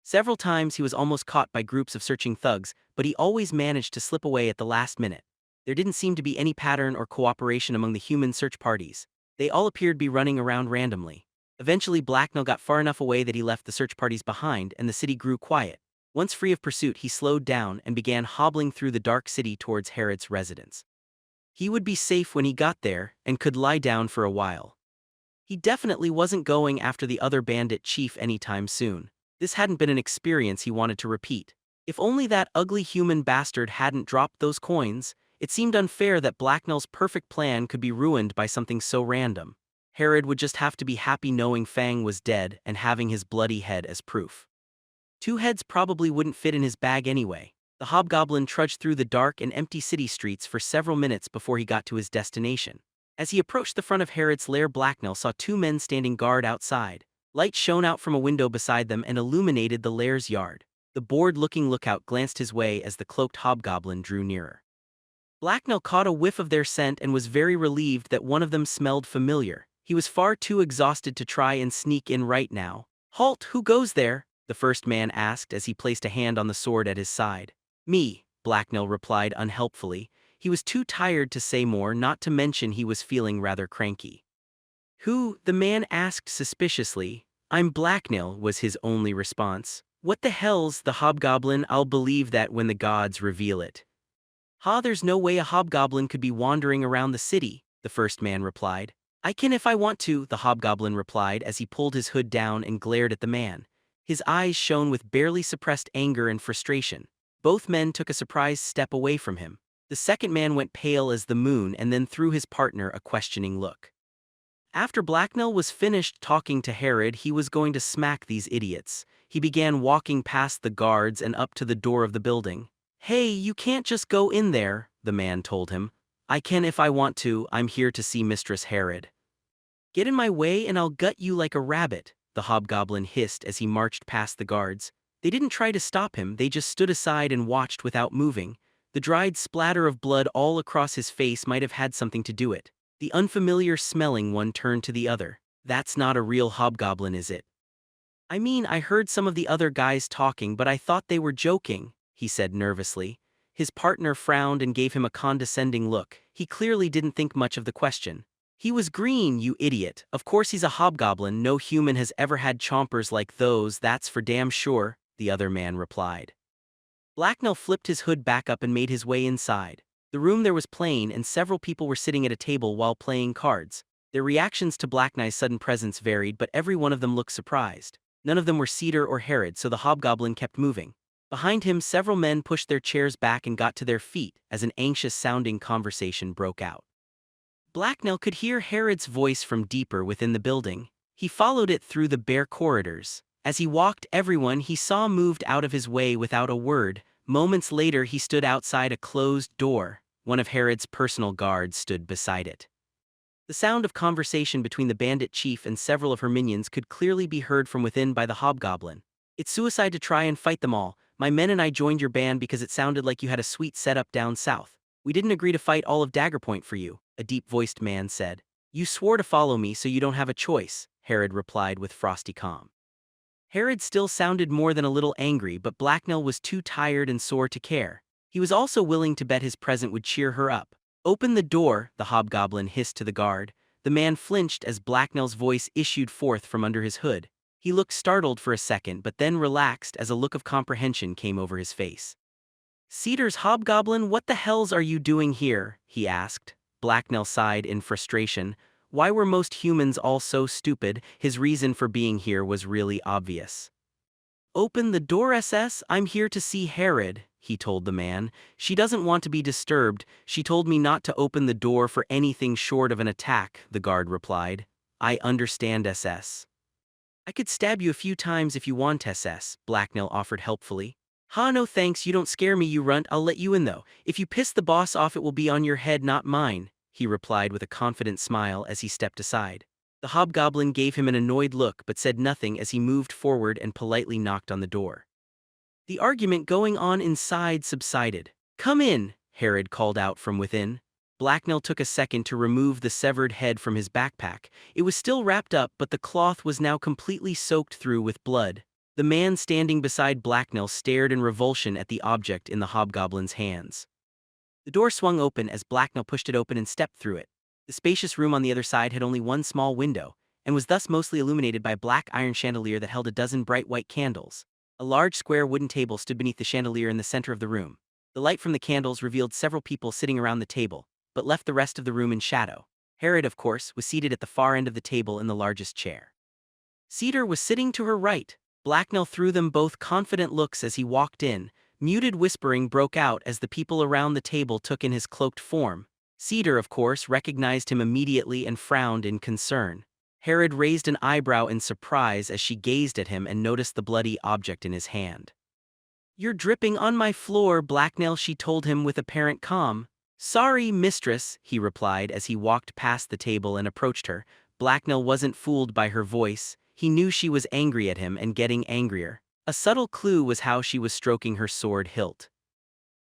Several times he was almost caught by groups of searching thugs, but he always managed to slip away at the last minute. There didn't seem to be any pattern or cooperation among the human search parties. They all appeared to be running around randomly. Eventually, Blacknell got far enough away that he left the search parties behind, and the city grew quiet. Once free of pursuit, he slowed down and began hobbling through the dark city towards Herod's residence. He would be safe when he got there and could lie down for a while. He definitely wasn't going after the other bandit chief anytime soon. This hadn't been an experience he wanted to repeat. If only that ugly human bastard hadn't dropped those coins. It seemed unfair that Blacknell's perfect plan could be ruined by something so random. Herod would just have to be happy knowing Fang was dead and having his bloody head as proof. 2 heads probably wouldn't fit in his bag anyway. The hobgoblin trudged through the dark and empty city streets for several minutes before he got to his destination. As he approached the front of Herod's lair, Blacknell saw 2 men standing guard outside. Light shone out from a window beside them and illuminated the lair's yard. The bored-looking lookout glanced his way as the cloaked hobgoblin drew nearer. Blacknell caught a whiff of their scent and was very relieved that one of them smelled familiar. He was far too exhausted to try and sneak in right now. "Halt, who goes there?" the first man asked as he placed a hand on the sword at his side. "Me," Blacknell replied unhelpfully. He was too tired to say more, not to mention he was feeling rather cranky. "Who?" the man asked suspiciously. "I'm Blacknell," was his only response. "What the hell's the hobgoblin? I'll believe that when the gods reveal it." "Ha, there's no way a hobgoblin could be wandering around the city," the first man replied. "I can if I want to," the hobgoblin replied as he pulled his hood down and glared at the man. His eyes shone with barely suppressed anger and frustration. Both men took a surprised step away from him. The second man went pale as the moon and then threw his partner a questioning look. After Blacknell was finished talking to Herod, he was going to smack these idiots. He began walking past the guards and up to the door of the building. "Hey, you can't just go in there," the man told him. "I can if I want to. I'm here to see Mistress Herod." "Get in my way and I'll gut you like a rabbit," the hobgoblin hissed as he marched past the guards. They didn't try to stop him, they just stood aside and watched without moving. The dried splatter of blood all across his face might have had something to do it. The unfamiliar smelling one turned to the other. "That's not a real hobgoblin, is it?" "I mean, I heard some of the other guys talking, but I thought they were joking," he said nervously. His partner frowned and gave him a condescending look. He clearly didn't think much of the question. "He was green, you idiot. Of course he's a hobgoblin. No human has ever had chompers like those, that's for damn sure," the other man replied. Blacknell flipped his hood back up and made his way inside. The room there was plain and several people were sitting at a table while playing cards. Their reactions to Blacknell's sudden presence varied, but every one of them looked surprised. None of them were Cedar or Herod, so the hobgoblin kept moving. Behind him, several men pushed their chairs back and got to their feet as an anxious-sounding conversation broke out. Blacknell could hear Herod's voice from deeper within the building. He followed it through the bare corridors. As he walked, everyone he saw moved out of his way without a word. Moments later, he stood outside a closed door. One of Herod's personal guards stood beside it. The sound of conversation between the bandit chief and several of her minions could clearly be heard from within by the hobgoblin. "It's suicide to try and fight them all. My men and I joined your band because it sounded like you had a sweet setup down south. We didn't agree to fight all of Daggerpoint for you," a deep-voiced man said. "You swore to follow me, so you don't have a choice," Herod replied with frosty calm. Herod still sounded more than a little angry, but Blacknell was too tired and sore to care. He was also willing to bet his present would cheer her up. "Open the door," the hobgoblin hissed to the guard. The man flinched as Blacknell's voice issued forth from under his hood. He looked startled for a second but then relaxed as a look of comprehension came over his face. "Cedar's hobgoblin, what the hells are you doing here?" he asked. Blacknell sighed in frustration. Why were most humans all so stupid? His reason for being here was really obvious. "Open the door, SS. I'm here to see Herod," he told the man. She doesn't want to be disturbed. She told me not to open the door for anything short of an attack, the guard replied. I understand, SS. I could stab you a few times if you want, SS, Blacknell offered helpfully. Ha, no thanks, you don't scare me, you runt. I'll let you in though. If you piss the boss off, it will be on your head, not mine, he replied with a confident smile as he stepped aside. The hobgoblin gave him an annoyed look but said nothing as he moved forward and politely knocked on the door. The argument going on inside subsided. Come in, Herod called out from within. Blacknell took a second to remove the severed head from his backpack. It was still wrapped up, but the cloth was now completely soaked through with blood. The man standing beside Blacknell stared in revulsion at the object in the hobgoblin's hands. The door swung open as Blacknell pushed it open and stepped through it. The spacious room on the other side had only one small window, and was thus mostly illuminated by a black iron chandelier that held a dozen bright white candles. A large square wooden table stood beneath the chandelier in the center of the room. The light from the candles revealed several people sitting around the table, but left the rest of the room in shadow. Herod, of course, was seated at the far end of the table in the largest chair. Cedar was sitting to her right. Blacknell threw them both confident looks as he walked in. Muted whispering broke out as the people around the table took in his cloaked form. Cedar, of course, recognized him immediately and frowned in concern. Herod raised an eyebrow in surprise as she gazed at him and noticed the bloody object in his hand. You're dripping on my floor, Blacknell, she told him with apparent calm. Sorry, mistress, he replied as he walked past the table and approached her. Blacknell wasn't fooled by her voice. He knew she was angry at him and getting angrier. A subtle clue was how she was stroking her sword hilt.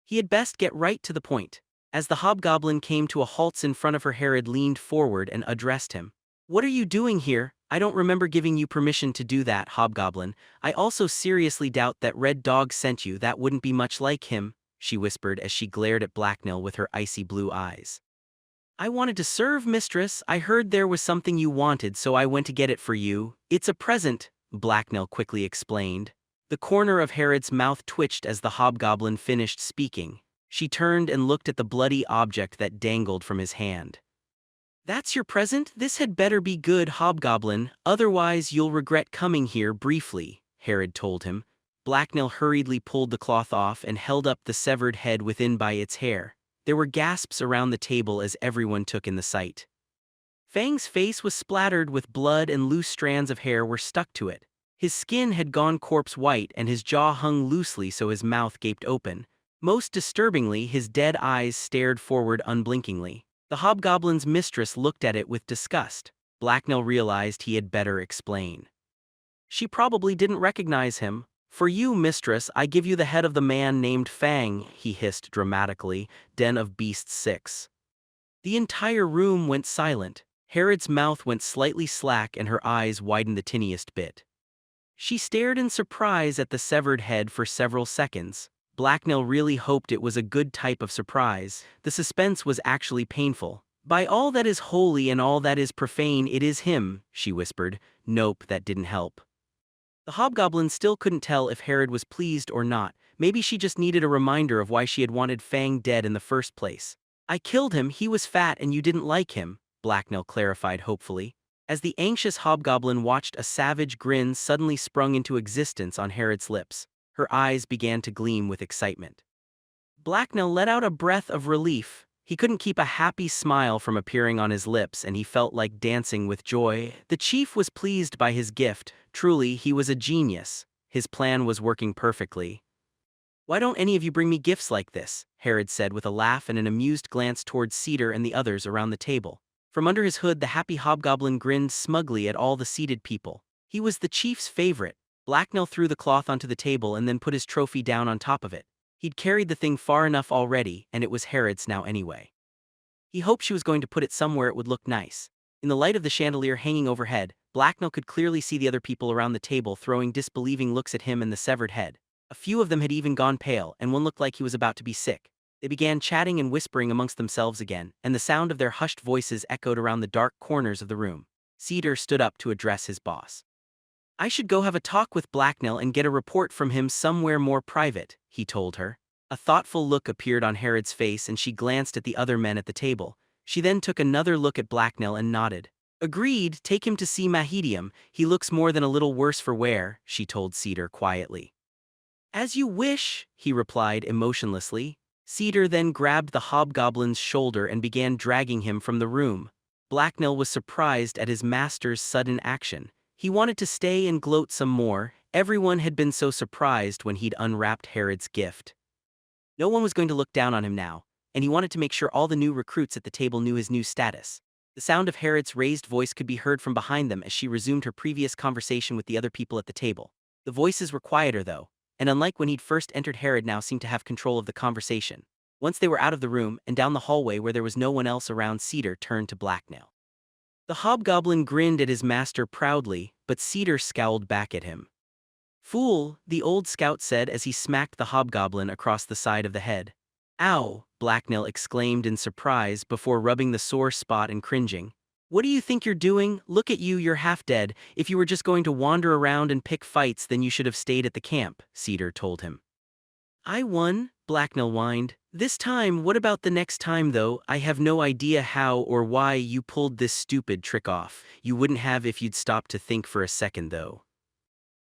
He had best get right to the point. As the hobgoblin came to a halt in front of her, Herod leaned forward and addressed him. What are you doing here? I don't remember giving you permission to do that, hobgoblin. I also seriously doubt that Red Dog sent you. That wouldn't be much like him, she whispered as she glared at Blacknell with her icy blue eyes. I wanted to serve, mistress. I heard there was something you wanted, so I went to get it for you. It's a present, Blacknell quickly explained. The corner of Herod's mouth twitched as the hobgoblin finished speaking. She turned and looked at the bloody object that dangled from his hand. That's your present? This had better be good, hobgoblin, otherwise you'll regret coming here. Briefly, Herod told him. Blacknell hurriedly pulled the cloth off and held up the severed head within by its hair. There were gasps around the table as everyone took in the sight. Fang's face was splattered with blood and loose strands of hair were stuck to it. His skin had gone corpse white and his jaw hung loosely so his mouth gaped open. Most disturbingly, his dead eyes stared forward unblinkingly. The hobgoblin's mistress looked at it with disgust. Blacknell realized he had better explain. She probably didn't recognize him. For you, mistress, I give you the head of the man named Fang, he hissed dramatically. Den of Beasts 6. The entire room went silent. Herod's mouth went slightly slack and her eyes widened the tiniest bit. She stared in surprise at the severed head for several seconds. Blacknell really hoped it was a good type of surprise. The suspense was actually painful. By all that is holy and all that is profane, it is him, she whispered. Nope, that didn't help. The hobgoblin still couldn't tell if Herod was pleased or not. Maybe she just needed a reminder of why she had wanted Fang dead in the first place. I killed him, he was fat and you didn't like him, Blacknell clarified hopefully. As the anxious hobgoblin watched, a savage grin suddenly sprung into existence on Herod's lips. Her eyes began to gleam with excitement. Blacknell let out a breath of relief. He couldn't keep a happy smile from appearing on his lips and he felt like dancing with joy. The chief was pleased by his gift. Truly, he was a genius. His plan was working perfectly. Why don't any of you bring me gifts like this? Herod said with a laugh and an amused glance towards Cedar and the others around the table. From under his hood, the happy hobgoblin grinned smugly at all the seated people. He was the chief's favorite. Blacknell threw the cloth onto the table and then put his trophy down on top of it. He'd carried the thing far enough already, and it was Herod's now anyway. He hoped she was going to put it somewhere it would look nice. In the light of the chandelier hanging overhead, Blacknell could clearly see the other people around the table throwing disbelieving looks at him and the severed head. A few of them had even gone pale, and one looked like he was about to be sick. They began chatting and whispering amongst themselves again, and the sound of their hushed voices echoed around the dark corners of the room. Cedar stood up to address his boss. I should go have a talk with Blacknell and get a report from him somewhere more private, he told her. A thoughtful look appeared on Herod's face and she glanced at the other men at the table. She then took another look at Blacknell and nodded. Agreed, take him to see Mahedium. He looks more than a little worse for wear, she told Cedar quietly. As you wish, he replied emotionlessly. Cedar then grabbed the hobgoblin's shoulder and began dragging him from the room. Blacknell was surprised at his master's sudden action. He wanted to stay and gloat some more. Everyone had been so surprised when he'd unwrapped Herod's gift. No one was going to look down on him now, and he wanted to make sure all the new recruits at the table knew his new status. The sound of Herod's raised voice could be heard from behind them as she resumed her previous conversation with the other people at the table. The voices were quieter though, and unlike when he'd first entered, Herod now seemed to have control of the conversation. Once they were out of the room and down the hallway where there was no one else around, Cedar turned to Blacknell. The hobgoblin grinned at his master proudly, but Cedar scowled back at him. "Fool," the old scout said as he smacked the hobgoblin across the side of the head. "Ow," Blacknell exclaimed in surprise before rubbing the sore spot and cringing. "What do you think you're doing? Look at you, you're half dead. If you were just going to wander around and pick fights, then you should have stayed at the camp," Cedar told him. "I won," Blacknell whined. "This time, what about the next time though? I have no idea how or why you pulled this stupid trick off. You wouldn't have if you'd stopped to think for a second though.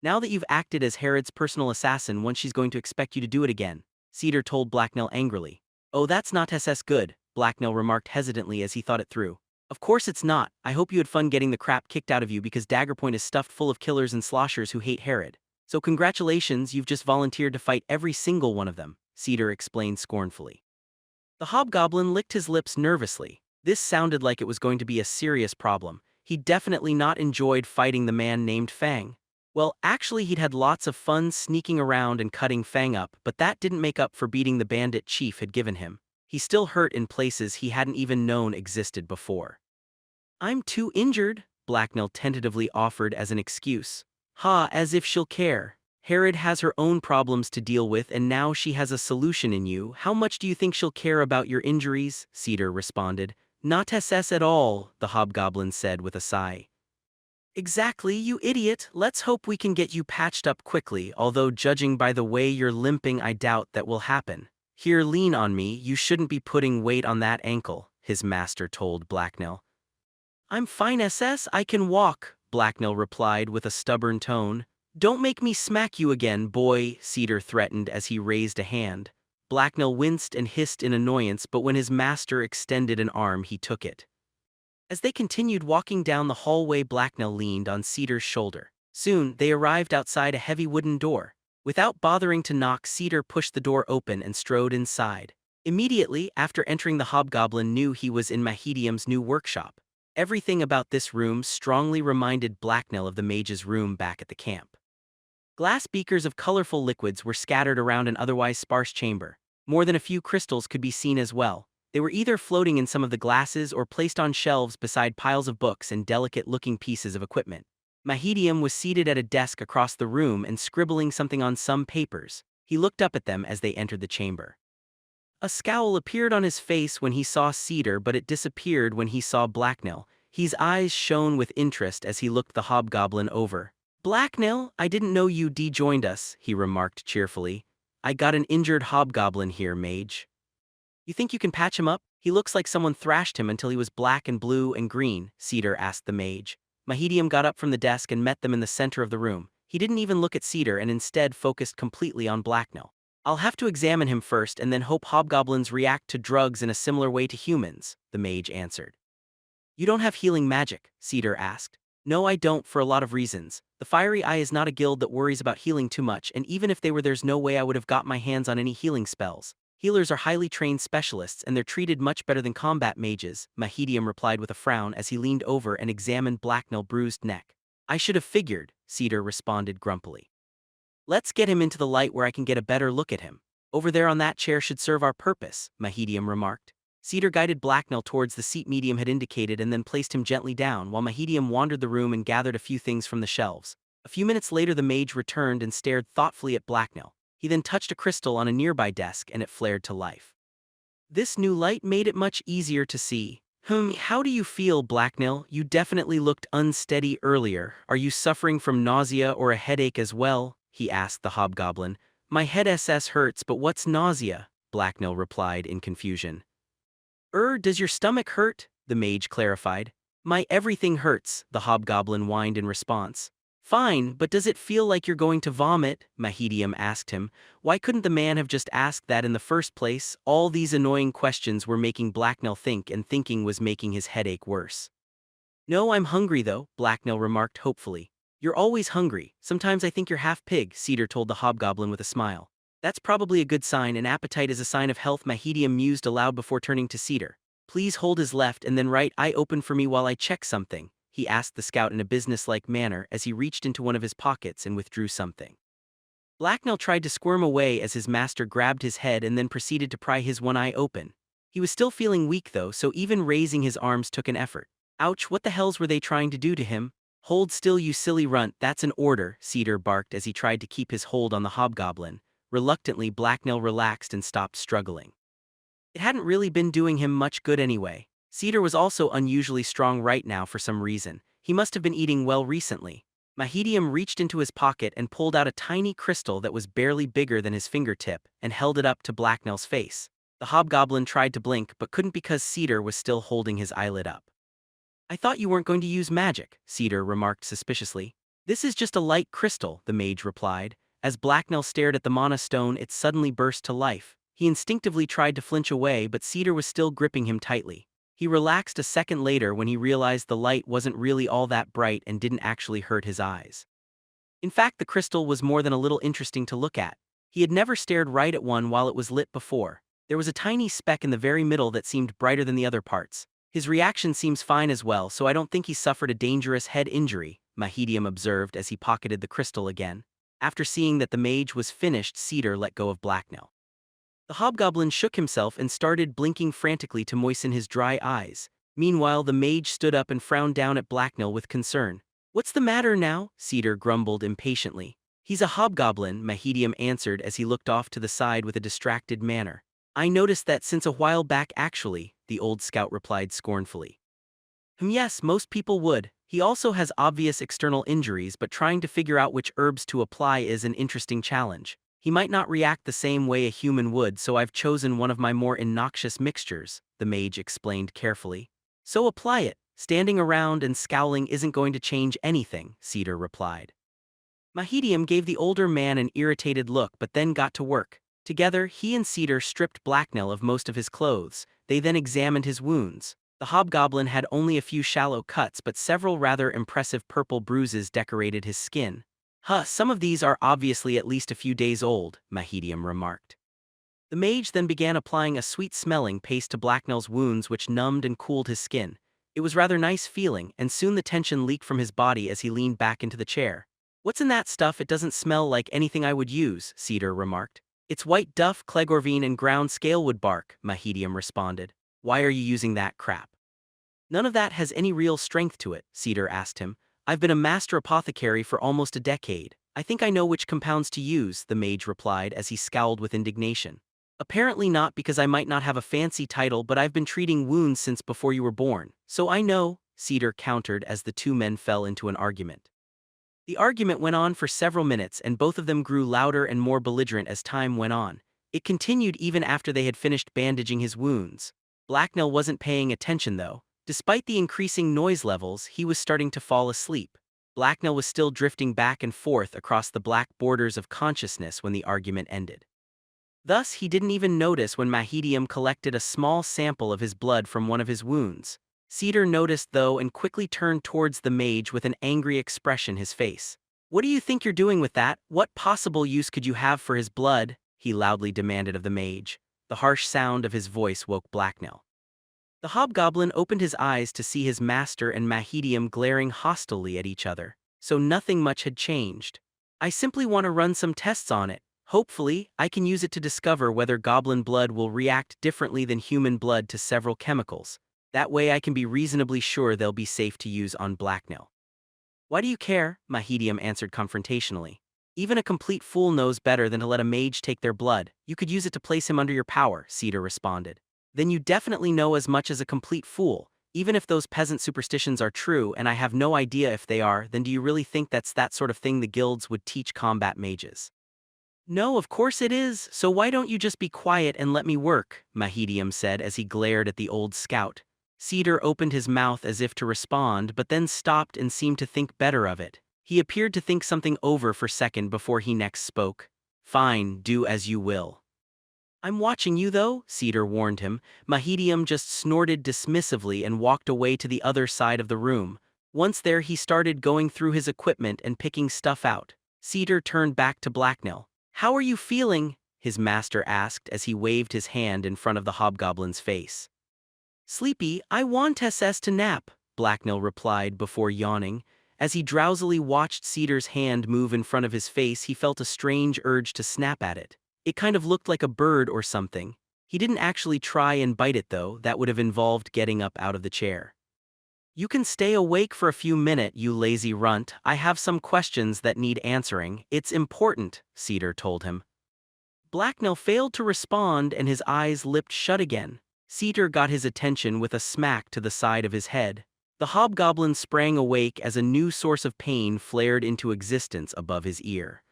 Now that you've acted as Herod's personal assassin, once she's going to expect you to do it again," Cedar told Blacknell angrily. "Oh, that's not SS good," Blacknell remarked hesitantly as he thought it through. "Of course it's not. I hope you had fun getting the crap kicked out of you because Daggerpoint is stuffed full of killers and sloshers who hate Herod. So congratulations, you've just volunteered to fight every single one of them," Cedar explained scornfully. The hobgoblin licked his lips nervously. This sounded like it was going to be a serious problem. He'd definitely not enjoyed fighting the man named Fang. Well, actually he'd had lots of fun sneaking around and cutting Fang up, but that didn't make up for beating the bandit chief had given him. He still hurt in places he hadn't even known existed before. "I'm too injured," Blacknell tentatively offered as an excuse. "Ha, as if she'll care. Herod has her own problems to deal with and now she has a solution in you. How much do you think she'll care about your injuries?" Cedar responded. "Not SS at all," the hobgoblin said with a sigh. "Exactly, you idiot. Let's hope we can get you patched up quickly, although judging by the way you're limping I doubt that will happen. Here, lean on me, you shouldn't be putting weight on that ankle," his master told Blacknell. "I'm fine SS, I can walk," Blacknell replied with a stubborn tone. "Don't make me smack you again, boy," Cedar threatened as he raised a hand. Blacknell winced and hissed in annoyance, but when his master extended an arm he took it. As they continued walking down the hallway, Blacknell leaned on Cedar's shoulder. Soon, they arrived outside a heavy wooden door. Without bothering to knock, Cedar pushed the door open and strode inside. Immediately, after entering, the hobgoblin knew he was in Mahedium's new workshop. Everything about this room strongly reminded Blacknell of the mage's room back at the camp. Glass beakers of colorful liquids were scattered around an otherwise sparse chamber. More than a few crystals could be seen as well. They were either floating in some of the glasses or placed on shelves beside piles of books and delicate-looking pieces of equipment. Mahedium was seated at a desk across the room and scribbling something on some papers. He looked up at them as they entered the chamber. A scowl appeared on his face when he saw Cedar, but it disappeared when he saw Blacknell. His eyes shone with interest as he looked the hobgoblin over. "Blacknell, I didn't know you de-joined us," he remarked cheerfully. "I got an injured hobgoblin here, mage. You think you can patch him up? He looks like someone thrashed him until he was black and blue and green," Cedar asked the mage. Mahedium got up from the desk and met them in the center of the room. He didn't even look at Cedar and instead focused completely on Blacknell. "I'll have to examine him first and then hope hobgoblins react to drugs in a similar way to humans," the mage answered. "You don't have healing magic?" Cedar asked. "No, I don't, for a lot of reasons. The Fiery Eye is not a guild that worries about healing too much, and even if they were, there's no way I would have got my hands on any healing spells. Healers are highly trained specialists and they're treated much better than combat mages," Mahedium replied with a frown as he leaned over and examined Blacknell's bruised neck. "I should have figured," Cedar responded grumpily. "Let's get him into the light where I can get a better look at him. Over there on that chair should serve our purpose," Mahedium remarked. Cedar guided Blacknell towards the seat Medium had indicated and then placed him gently down while Mahedium wandered the room and gathered a few things from the shelves. A few minutes later the mage returned and stared thoughtfully at Blacknell. He then touched a crystal on a nearby desk and it flared to life. This new light made it much easier to see. How do you feel, Blacknell? You definitely looked unsteady earlier. Are you suffering from nausea or a headache as well?" he asked the hobgoblin. "My head SS hurts, but what's nausea?" Blacknell replied in confusion. Does your stomach hurt?" the mage clarified. "My everything hurts," the hobgoblin whined in response. Fine, but does it feel like you're going to vomit? Mahedium asked him. Why couldn't the man have just asked that in the first place? All these annoying questions were making Blacknell think, and thinking was making his headache worse. No, I'm hungry though, Blacknell remarked hopefully. You're always hungry. Sometimes I think you're half pig, Cedar told the hobgoblin with a smile. That's probably a good sign. An appetite is a sign of health, Mahedium mused aloud before turning to Cedar. Please hold his left and then right eye open for me while I check something, he asked the scout in a businesslike manner as he reached into one of his pockets and withdrew something. Blacknell tried to squirm away as his master grabbed his head and then proceeded to pry his one eye open. He was still feeling weak though, so even raising his arms took an effort. Ouch, what the hells were they trying to do to him? Hold still, you silly runt, that's an order, Cedar barked as he tried to keep his hold on the hobgoblin. Reluctantly, Blacknell relaxed and stopped struggling. It hadn't really been doing him much good anyway. Cedar was also unusually strong right now for some reason. He must have been eating well recently. Mahedium reached into his pocket and pulled out a tiny crystal that was barely bigger than his fingertip and held it up to Blacknell's face. The hobgoblin tried to blink but couldn't because Cedar was still holding his eyelid up. I thought you weren't going to use magic, Cedar remarked suspiciously. This is just a light crystal, the mage replied. As Blacknell stared at the mana stone, it suddenly burst to life. He instinctively tried to flinch away, but Cedar was still gripping him tightly. He relaxed a second later when he realized the light wasn't really all that bright and didn't actually hurt his eyes. In fact, the crystal was more than a little interesting to look at. He had never stared right at one while it was lit before. There was a tiny speck in the very middle that seemed brighter than the other parts. His reaction seems fine as well, so I don't think he suffered a dangerous head injury, Mahedium observed as he pocketed the crystal again. After seeing that the mage was finished, Cedar let go of Blacknell. The hobgoblin shook himself and started blinking frantically to moisten his dry eyes. Meanwhile, the mage stood up and frowned down at Blacknell with concern. What's the matter now? Cedar grumbled impatiently. He's a hobgoblin, Mahedium answered as he looked off to the side with a distracted manner. I noticed that since a while back actually, the old scout replied scornfully. Yes, most people would. He also has obvious external injuries, but trying to figure out which herbs to apply is an interesting challenge. He might not react the same way a human would, so I've chosen one of my more innoxious mixtures, the mage explained carefully. So apply it. Standing around and scowling isn't going to change anything, Cedar replied. Mahedium gave the older man an irritated look but then got to work. Together, he and Cedar stripped Blacknell of most of his clothes. They then examined his wounds. The hobgoblin had only a few shallow cuts, but several rather impressive purple bruises decorated his skin. Some of these are obviously at least a few days old, Mahedium remarked. The mage then began applying a sweet-smelling paste to Blacknell's wounds, which numbed and cooled his skin. It was rather nice feeling, and soon the tension leaked from his body as he leaned back into the chair. What's in that stuff? It doesn't smell like anything I would use, Cedar remarked. It's white duff, clegorvine, and ground scalewood bark, Mahedium responded. Why are you using that crap? None of that has any real strength to it, Cedar asked him. I've been a master apothecary for almost a decade. I think I know which compounds to use, the mage replied as he scowled with indignation. Apparently not, because I might not have a fancy title, but I've been treating wounds since before you were born. So I know, Cedar countered as the two men fell into an argument. The argument went on for several minutes and both of them grew louder and more belligerent as time went on. It continued even after they had finished bandaging his wounds. Blacknell wasn't paying attention though. Despite the increasing noise levels, he was starting to fall asleep. Blacknell was still drifting back and forth across the black borders of consciousness when the argument ended. Thus, he didn't even notice when Mahedium collected a small sample of his blood from one of his wounds. Cedar noticed though and quickly turned towards the mage with an angry expression on his face. What do you think you're doing with that? What possible use could you have for his blood? He loudly demanded of the mage. The harsh sound of his voice woke Blacknell. The hobgoblin opened his eyes to see his master and Mahedium glaring hostilely at each other. So nothing much had changed. I simply want to run some tests on it. Hopefully, I can use it to discover whether goblin blood will react differently than human blood to several chemicals. That way I can be reasonably sure they'll be safe to use on Blacknell. Why do you care? Mahedium answered confrontationally. Even a complete fool knows better than to let a mage take their blood. You could use it to place him under your power, Cedar responded. Then you definitely know as much as a complete fool. Even if those peasant superstitions are true, and I have no idea if they are, then do you really think that's that sort of thing the guilds would teach combat mages? No, of course it is, so why don't you just be quiet and let me work, Mahedium said as he glared at the old scout. Cedar opened his mouth as if to respond but then stopped and seemed to think better of it. He appeared to think something over for a second before he next spoke. Fine, do as you will. I'm watching you though, Cedar warned him. Mahedium just snorted dismissively and walked away to the other side of the room. Once there, he started going through his equipment and picking stuff out. Cedar turned back to Blacknell. How are you feeling? His master asked as he waved his hand in front of the hobgoblin's face. Sleepy, I want SS to nap, Blacknell replied before yawning. As he drowsily watched Cedar's hand move in front of his face, he felt a strange urge to snap at it. It kind of looked like a bird or something. He didn't actually try and bite it though, that would have involved getting up out of the chair. You can stay awake for a few minutes, you lazy runt. I have some questions that need answering. It's important, Cedar told him. Blacknell failed to respond and his eyes lipped shut again. Cedar got his attention with a smack to the side of his head. The hobgoblin sprang awake as a new source of pain flared into existence above his ear.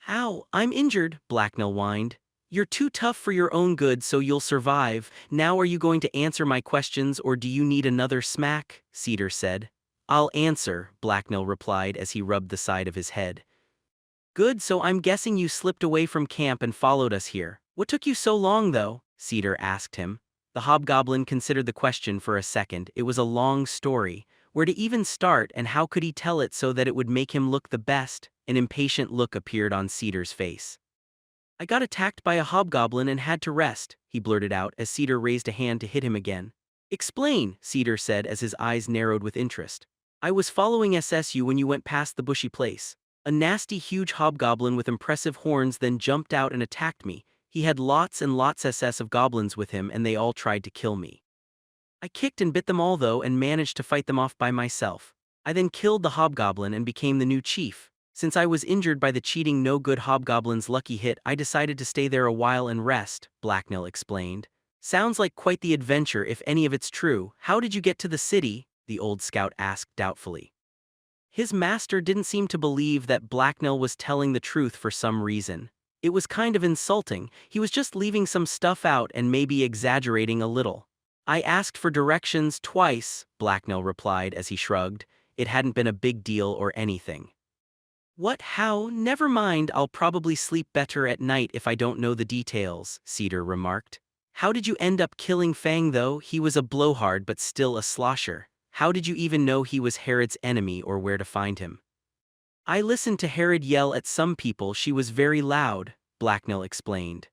Ow, I'm injured, Blacknell whined. You're too tough for your own good, so you'll survive. Now are you going to answer my questions or do you need another smack? Cedar said. I'll answer, Blacknell replied as he rubbed the side of his head. Good, so I'm guessing you slipped away from camp and followed us here. What took you so long though? Cedar asked him. The hobgoblin considered the question for a second. It was a long story. Where to even start and how could he tell it so that it would make him look the best? An impatient look appeared on Cedar's face. I got attacked by a hobgoblin and had to rest, he blurted out as Cedar raised a hand to hit him again. Explain, Cedar said as his eyes narrowed with interest. I was following SSU when you went past the bushy place. A nasty huge hobgoblin with impressive horns then jumped out and attacked me. He had lots and lots of goblins with him and they all tried to kill me. I kicked and bit them all though and managed to fight them off by myself. I then killed the hobgoblin and became the new chief. Since I was injured by the cheating no-good hobgoblin's lucky hit, I decided to stay there a while and rest, Blacknell explained. Sounds like quite the adventure if any of it's true. How did you get to the city? The old scout asked doubtfully. His master didn't seem to believe that Blacknell was telling the truth for some reason. It was kind of insulting. He was just leaving some stuff out and maybe exaggerating a little. I asked for directions twice, Blacknell replied as he shrugged. It hadn't been a big deal or anything. What, how? Never mind, I'll probably sleep better at night if I don't know the details, Cedar remarked. How did you end up killing Fang though? He was a blowhard but still a slosher. How did you even know he was Herod's enemy or where to find him? I listened to Herod yell at some people. She was very loud, Blacknell explained.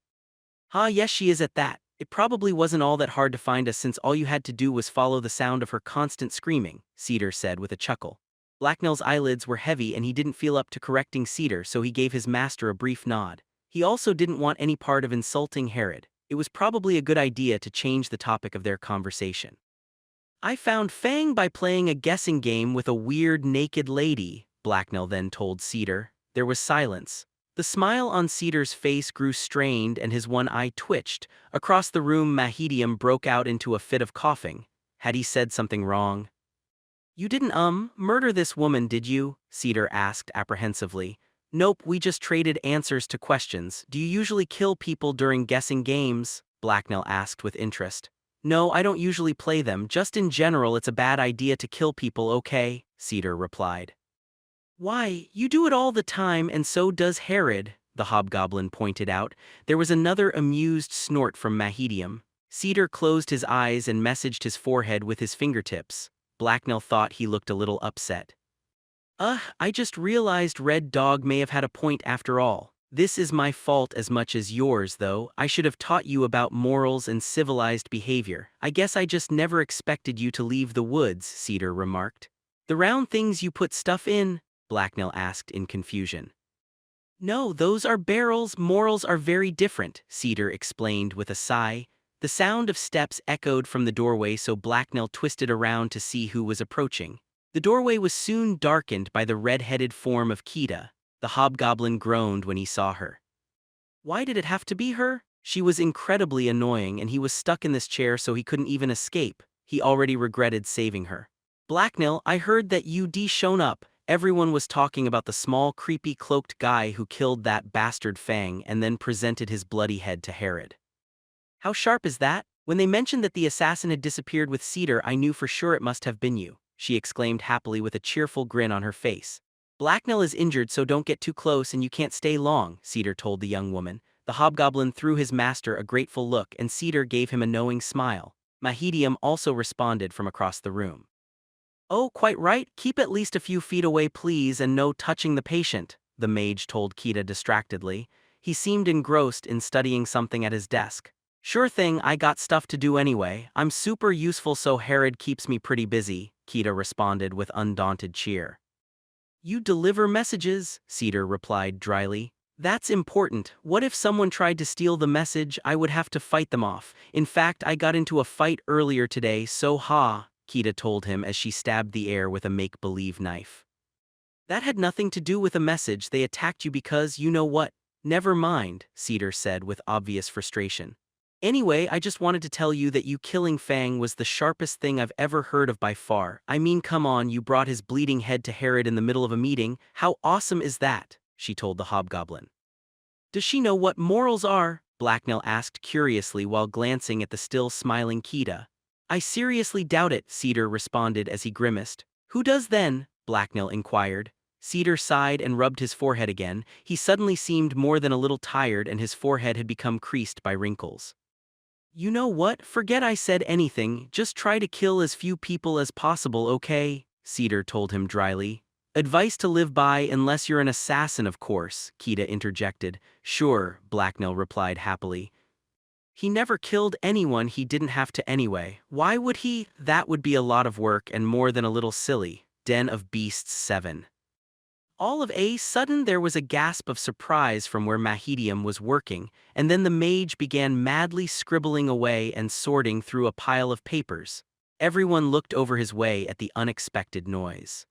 Yes, she is at that. It probably wasn't all that hard to find us since all you had to do was follow the sound of her constant screaming, Cedar said with a chuckle. Blacknell's eyelids were heavy and he didn't feel up to correcting Cedar, so he gave his master a brief nod. He also didn't want any part of insulting Herod. It was probably a good idea to change the topic of their conversation. I found Fang by playing a guessing game with a weird naked lady, Blacknell then told Cedar. There was silence. The smile on Cedar's face grew strained and his one eye twitched. Across the room, Mahedium broke out into a fit of coughing. Had he said something wrong? You didn't murder this woman, did you? Cedar asked apprehensively. Nope, we just traded answers to questions. Do you usually kill people during guessing games? Blacknell asked with interest. No, I don't usually play them. Just in general, it's a bad idea to kill people, okay? Cedar replied. Why, you do it all the time and so does Herod, the hobgoblin pointed out. There was another amused snort from Mahedium. Cedar closed his eyes and messaged his forehead with his fingertips. Blacknell thought he looked a little upset. I just realized Red Dog may have had a point after all. This is my fault as much as yours, though. I should have taught you about morals and civilized behavior. I guess I just never expected you to leave the woods, Cedar remarked. The round things you put stuff in? Blacknell asked in confusion. No, those are barrels. Morals are very different, Cedar explained with a sigh. The sound of steps echoed from the doorway, so Blacknell twisted around to see who was approaching. The doorway was soon darkened by the red-headed form of Kita. The hobgoblin groaned when he saw her. Why did it have to be her? She was incredibly annoying and he was stuck in this chair so he couldn't even escape. He already regretted saving her. Blacknell, I heard that you'd shown up. Everyone was talking about the small, creepy, cloaked guy who killed that bastard Fang and then presented his bloody head to Herod. How sharp is that? When they mentioned that the assassin had disappeared with Cedar, I knew for sure it must have been you, she exclaimed happily with a cheerful grin on her face. Blacknell is injured, so don't get too close and you can't stay long, Cedar told the young woman. The hobgoblin threw his master a grateful look and Cedar gave him a knowing smile. Mahedium also responded from across the room. Oh, quite right, keep at least a few feet away please and no touching the patient, the mage told Kita distractedly. He seemed engrossed in studying something at his desk. Sure thing, I got stuff to do anyway. I'm super useful so Herod keeps me pretty busy, Kita responded with undaunted cheer. You deliver messages, Cedar replied dryly. That's important. What if someone tried to steal the message? I would have to fight them off. In fact, I got into a fight earlier today, so ha, Kita told him as she stabbed the air with a make-believe knife. That had nothing to do with a message. They attacked you because you know what? Never mind, Cedar said with obvious frustration. Anyway, I just wanted to tell you that you killing Fang was the sharpest thing I've ever heard of by far. I mean, come on, you brought his bleeding head to Herod in the middle of a meeting. How awesome is that? She told the hobgoblin. Does she know what morals are? Blacknell asked curiously while glancing at the still smiling Kita. I seriously doubt it, Cedar responded as he grimaced. Who does then? Blacknell inquired. Cedar sighed and rubbed his forehead again. He suddenly seemed more than a little tired and his forehead had become creased by wrinkles. You know what? Forget I said anything, just try to kill as few people as possible, okay? Cedar told him dryly. Advice to live by unless you're an assassin, of course, Kita interjected. Sure, Blacknell replied happily. He never killed anyone he didn't have to anyway. Why would he? That would be a lot of work and more than a little silly. Den of Beasts 7. All of a sudden there was a gasp of surprise from where Mahedium was working, and then the mage began madly scribbling away and sorting through a pile of papers. Everyone looked over his way at the unexpected noise.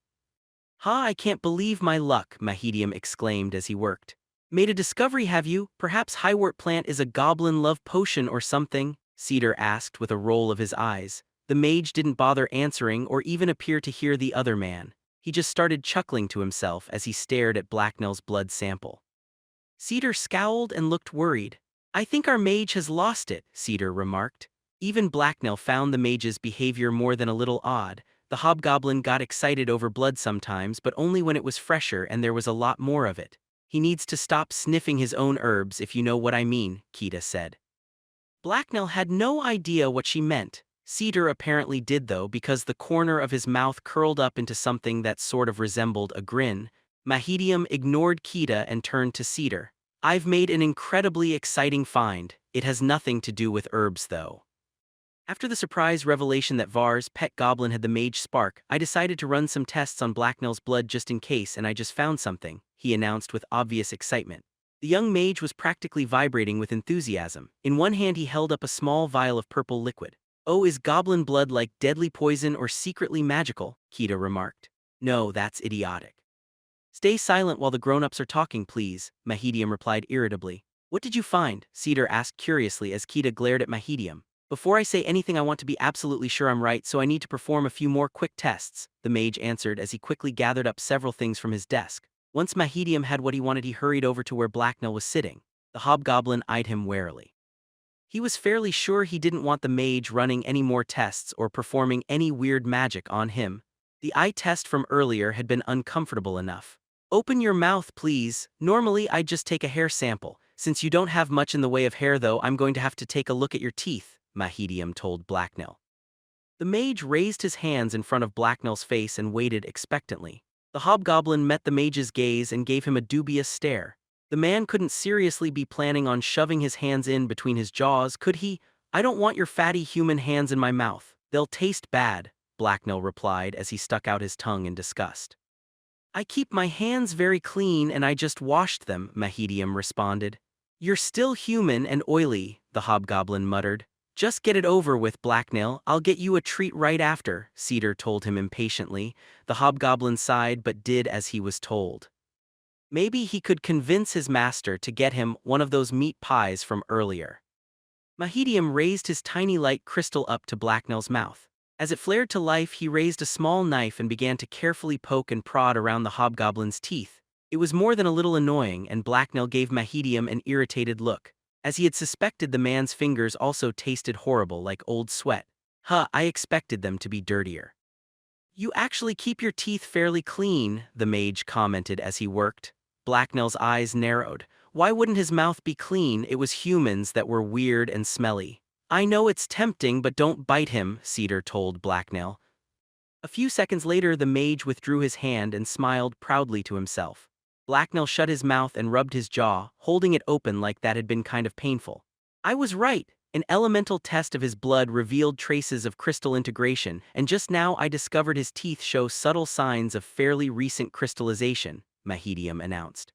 Ha, I can't believe my luck, Mahedium exclaimed as he worked. Made a discovery, have you? Perhaps Highwort plant is a goblin love potion or something? Cedar asked with a roll of his eyes. The mage didn't bother answering or even appear to hear the other man. He just started chuckling to himself as he stared at Blacknell's blood sample. Cedar scowled and looked worried. I think our mage has lost it, Cedar remarked. Even Blacknell found the mage's behavior more than a little odd. The hobgoblin got excited over blood sometimes, but only when it was fresher and there was a lot more of it. He needs to stop sniffing his own herbs if you know what I mean, Kita said. Blacknell had no idea what she meant. Cedar apparently did though, because the corner of his mouth curled up into something that sort of resembled a grin. Mahedium ignored Kita and turned to Cedar. I've made an incredibly exciting find. It has nothing to do with herbs though. After the surprise revelation that Var's pet goblin had the mage spark, I decided to run some tests on Blacknell's blood just in case, and I just found something, he announced with obvious excitement. The young mage was practically vibrating with enthusiasm. In one hand he held up a small vial of purple liquid. Oh, is goblin blood like deadly poison or secretly magical? Kita remarked. No, that's idiotic. Stay silent while the grown-ups are talking, please, Mahedium replied irritably. What did you find? Cedar asked curiously as Kita glared at Mahedium. Before I say anything I want to be absolutely sure I'm right, so I need to perform a few more quick tests, the mage answered as he quickly gathered up several things from his desk. Once Mahedium had what he wanted, he hurried over to where Blacknell was sitting. The hobgoblin eyed him warily. He was fairly sure he didn't want the mage running any more tests or performing any weird magic on him. The eye test from earlier had been uncomfortable enough. Open your mouth, please. Normally I'd just take a hair sample. Since you don't have much in the way of hair though, I'm going to have to take a look at your teeth, Mahedium told Blacknell. The mage raised his hands in front of Blacknell's face and waited expectantly. The hobgoblin met the mage's gaze and gave him a dubious stare. The man couldn't seriously be planning on shoving his hands in between his jaws, could he? I don't want your fatty human hands in my mouth. They'll taste bad, Blacknell replied as he stuck out his tongue in disgust. I keep my hands very clean and I just washed them, Mahedium responded. You're still human and oily, the hobgoblin muttered. Just get it over with, Blacknell. I'll get you a treat right after, Cedar told him impatiently. The hobgoblin sighed but did as he was told. Maybe he could convince his master to get him one of those meat pies from earlier. Mahedium raised his tiny light crystal up to Blacknell's mouth. As it flared to life, he raised a small knife and began to carefully poke and prod around the hobgoblin's teeth. It was more than a little annoying, and Blacknell gave Mahedium an irritated look. As he had suspected, the man's fingers also tasted horrible, like old sweat. I expected them to be dirtier. You actually keep your teeth fairly clean, the mage commented as he worked. Blacknell's eyes narrowed. Why wouldn't his mouth be clean? It was humans that were weird and smelly. I know it's tempting, but don't bite him, Cedar told Blacknell. A few seconds later, the mage withdrew his hand and smiled proudly to himself. Blacknell shut his mouth and rubbed his jaw, holding it open like that had been kind of painful. I was right. An elemental test of his blood revealed traces of crystal integration, and just now I discovered his teeth show subtle signs of fairly recent crystallization, Mahedium announced.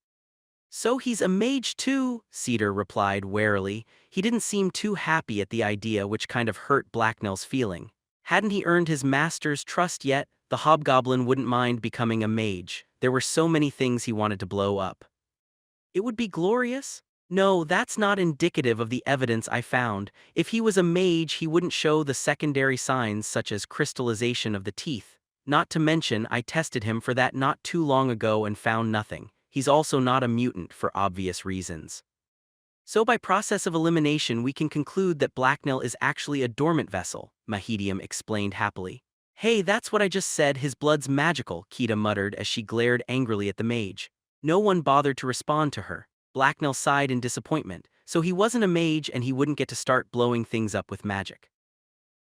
So he's a mage too, Cedar replied warily. He didn't seem too happy at the idea, which kind of hurt Blacknell's feeling. Hadn't he earned his master's trust yet? The hobgoblin wouldn't mind becoming a mage. There were so many things he wanted to blow up. It would be glorious? No, that's not indicative of the evidence I found. If he was a mage, he wouldn't show the secondary signs such as crystallization of the teeth. Not to mention, I tested him for that not too long ago and found nothing. He's also not a mutant for obvious reasons. So by process of elimination, we can conclude that Blacknell is actually a dormant vessel, Mahedium explained happily. Hey, that's what I just said, his blood's magical, Kita muttered as she glared angrily at the mage. No one bothered to respond to her. Blacknell sighed in disappointment, so he wasn't a mage and he wouldn't get to start blowing things up with magic.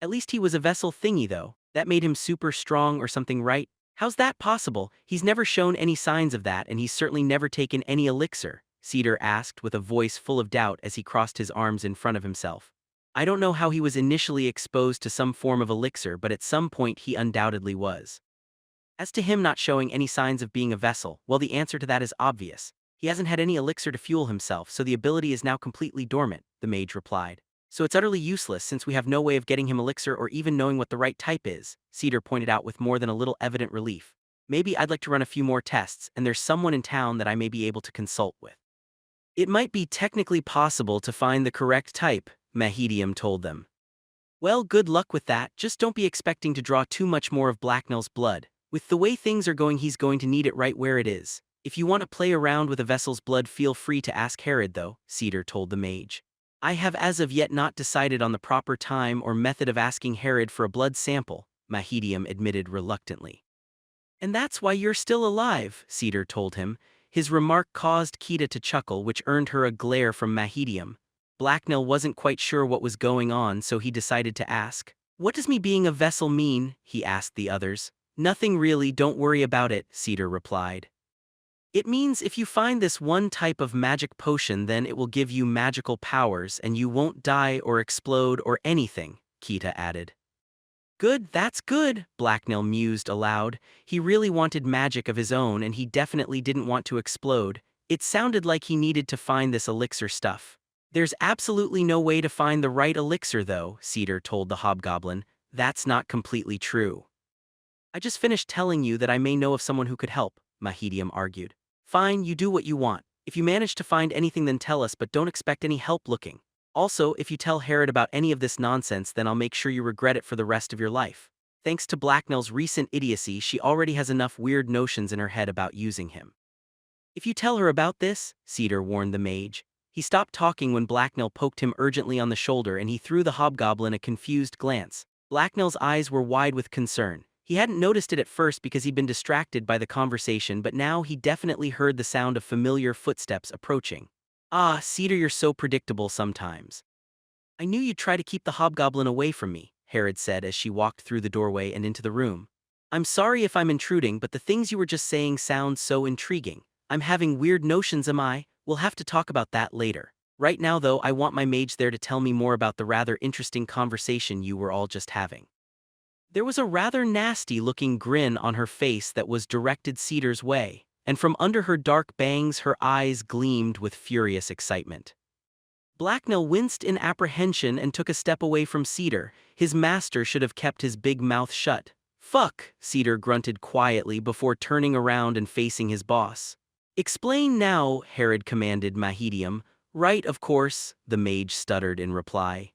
At least he was a vessel thingy though. That made him super strong or something, right? How's that possible? He's never shown any signs of that, and he's certainly never taken any elixir, Cedar asked with a voice full of doubt as he crossed his arms in front of himself. I don't know how he was initially exposed to some form of elixir, but at some point he undoubtedly was. As to him not showing any signs of being a vessel, well, the answer to that is obvious. He hasn't had any elixir to fuel himself, so the ability is now completely dormant, the mage replied. So it's utterly useless since we have no way of getting him elixir or even knowing what the right type is, Cedar pointed out with more than a little evident relief. Maybe I'd like to run a few more tests, and there's someone in town that I may be able to consult with. It might be technically possible to find the correct type, Mahedium told them. Well, good luck with that, just don't be expecting to draw too much more of Blacknell's blood. With the way things are going, he's going to need it right where it is. If you want to play around with a vessel's blood, feel free to ask Herod though, Cedar told the mage. I have as of yet not decided on the proper time or method of asking Herod for a blood sample, Mahedium admitted reluctantly. And that's why you're still alive, Cedar told him. His remark caused Kita to chuckle, which earned her a glare from Mahedium. Blacknell wasn't quite sure what was going on, so he decided to ask. What does me being a vessel mean? He asked the others. Nothing really, don't worry about it, Cedar replied. It means if you find this one type of magic potion, then it will give you magical powers and you won't die or explode or anything, Kita added. Good, that's good, Blacknell mused aloud. He really wanted magic of his own and he definitely didn't want to explode. It sounded like he needed to find this elixir stuff. There's absolutely no way to find the right elixir though, Cedar told the hobgoblin. That's not completely true. I just finished telling you that I may know of someone who could help, Mahedium argued. Fine, you do what you want. If you manage to find anything, then tell us, but don't expect any help looking. Also, if you tell Herod about any of this nonsense, then I'll make sure you regret it for the rest of your life. Thanks to Blacknell's recent idiocy, she already has enough weird notions in her head about using him. If you tell her about this, Cedar warned the mage. He stopped talking when Blacknell poked him urgently on the shoulder and he threw the hobgoblin a confused glance. Blacknell's eyes were wide with concern. He hadn't noticed it at first because he'd been distracted by the conversation, but now he definitely heard the sound of familiar footsteps approaching. Ah, Cedar, you're so predictable sometimes. I knew you'd try to keep the hobgoblin away from me, Herod said as she walked through the doorway and into the room. I'm sorry if I'm intruding, but the things you were just saying sound so intriguing. I'm having weird notions, am I? We'll have to talk about that later. Right now though, I want my mage there to tell me more about the rather interesting conversation you were all just having. There was a rather nasty-looking grin on her face that was directed Cedar's way, and from under her dark bangs her eyes gleamed with furious excitement. Blacknell winced in apprehension and took a step away from Cedar. His master should have kept his big mouth shut. Fuck, Cedar grunted quietly before turning around and facing his boss. Explain now, Herod commanded Mahedium. Right, of course, the mage stuttered in reply.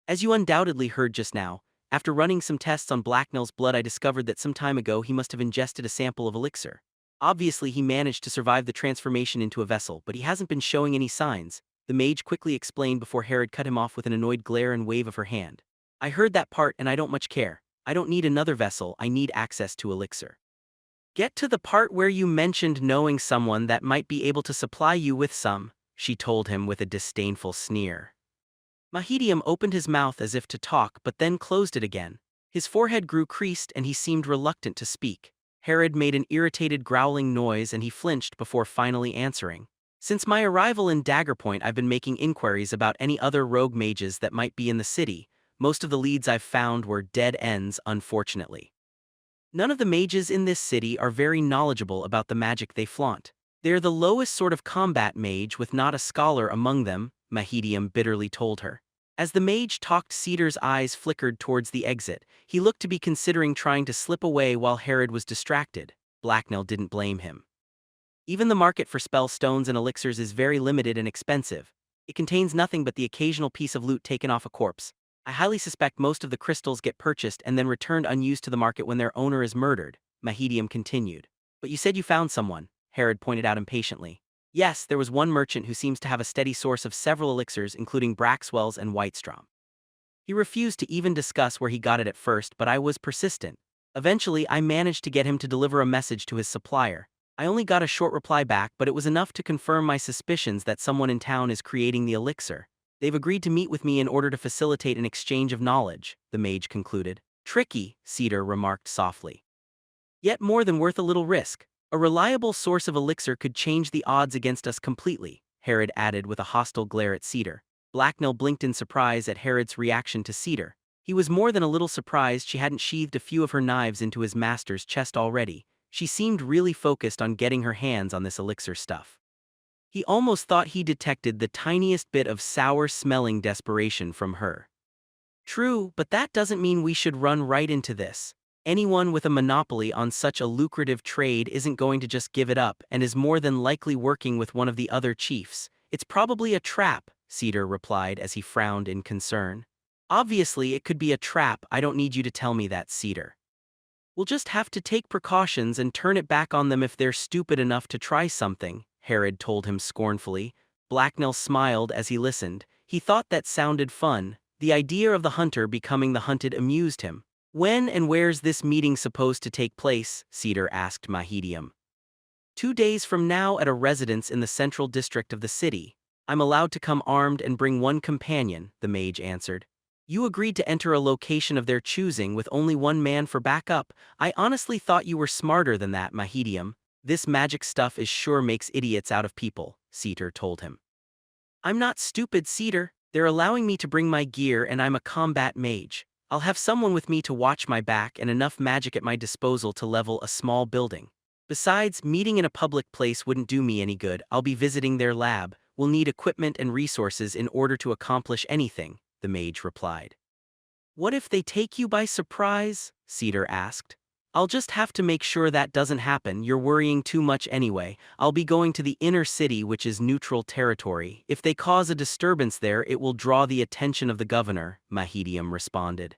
As you undoubtedly heard just now, after running some tests on Blacknell's blood, I discovered that some time ago he must have ingested a sample of elixir. Obviously he managed to survive the transformation into a vessel, but he hasn't been showing any signs, the mage quickly explained before Herod cut him off with an annoyed glare and wave of her hand. I heard that part and I don't much care. I don't need another vessel, I need access to elixir. Get to the part where you mentioned knowing someone that might be able to supply you with some, she told him with a disdainful sneer. Mahedium opened his mouth as if to talk but then closed it again. His forehead grew creased and he seemed reluctant to speak. Herod made an irritated growling noise and he flinched before finally answering. Since my arrival in Daggerpoint, I've been making inquiries about any other rogue mages that might be in the city. Most of the leads I've found were dead ends, unfortunately. None of the mages in this city are very knowledgeable about the magic they flaunt. They're the lowest sort of combat mage with not a scholar among them, Mahedium bitterly told her. As the mage talked, Cedar's eyes flickered towards the exit. He looked to be considering trying to slip away while Herod was distracted. Blacknell didn't blame him. Even the market for spell stones and elixirs is very limited and expensive. It contains nothing but the occasional piece of loot taken off a corpse. I highly suspect most of the crystals get purchased and then returned unused to the market when their owner is murdered, Mahedium continued. But you said you found someone, Herod pointed out impatiently. Yes, there was one merchant who seems to have a steady source of several elixirs including Braxwell's and Whitestrom. He refused to even discuss where he got it at first, but I was persistent. Eventually, I managed to get him to deliver a message to his supplier. I only got a short reply back, but it was enough to confirm my suspicions that someone in town is creating the elixir. They've agreed to meet with me in order to facilitate an exchange of knowledge, the mage concluded. Tricky, Cedar remarked softly. Yet more than worth a little risk. A reliable source of elixir could change the odds against us completely, Herod added with a hostile glare at Cedar. Blacknell blinked in surprise at Herod's reaction to Cedar. He was more than a little surprised she hadn't sheathed a few of her knives into his master's chest already. She seemed really focused on getting her hands on this elixir stuff. He almost thought he detected the tiniest bit of sour-smelling desperation from her. True, but that doesn't mean we should run right into this. Anyone with a monopoly on such a lucrative trade isn't going to just give it up and is more than likely working with one of the other chiefs. It's probably a trap, Cedar replied as he frowned in concern. Obviously, it could be a trap. I don't need you to tell me that, Cedar. We'll just have to take precautions and turn it back on them if they're stupid enough to try something, Herod told him scornfully. Blacknell smiled as he listened. He thought that sounded fun. The idea of the hunter becoming the hunted amused him. When and where's this meeting supposed to take place? Cedar asked Mahedium. 2 days from now at a residence in the central district of the city. I'm allowed to come armed and bring one companion, the mage answered. You agreed to enter a location of their choosing with only one man for backup. I honestly thought you were smarter than that, Mahedium. This magic stuff is sure makes idiots out of people, Cedar told him. I'm not stupid, Cedar. They're allowing me to bring my gear and I'm a combat mage. I'll have someone with me to watch my back and enough magic at my disposal to level a small building. Besides, meeting in a public place wouldn't do me any good. I'll be visiting their lab. We'll need equipment and resources in order to accomplish anything, the mage replied. What if they take you by surprise? Cedar asked. I'll just have to make sure that doesn't happen. You're worrying too much anyway. I'll be going to the inner city, which is neutral territory. If they cause a disturbance there, it will draw the attention of the governor, Mahedium responded.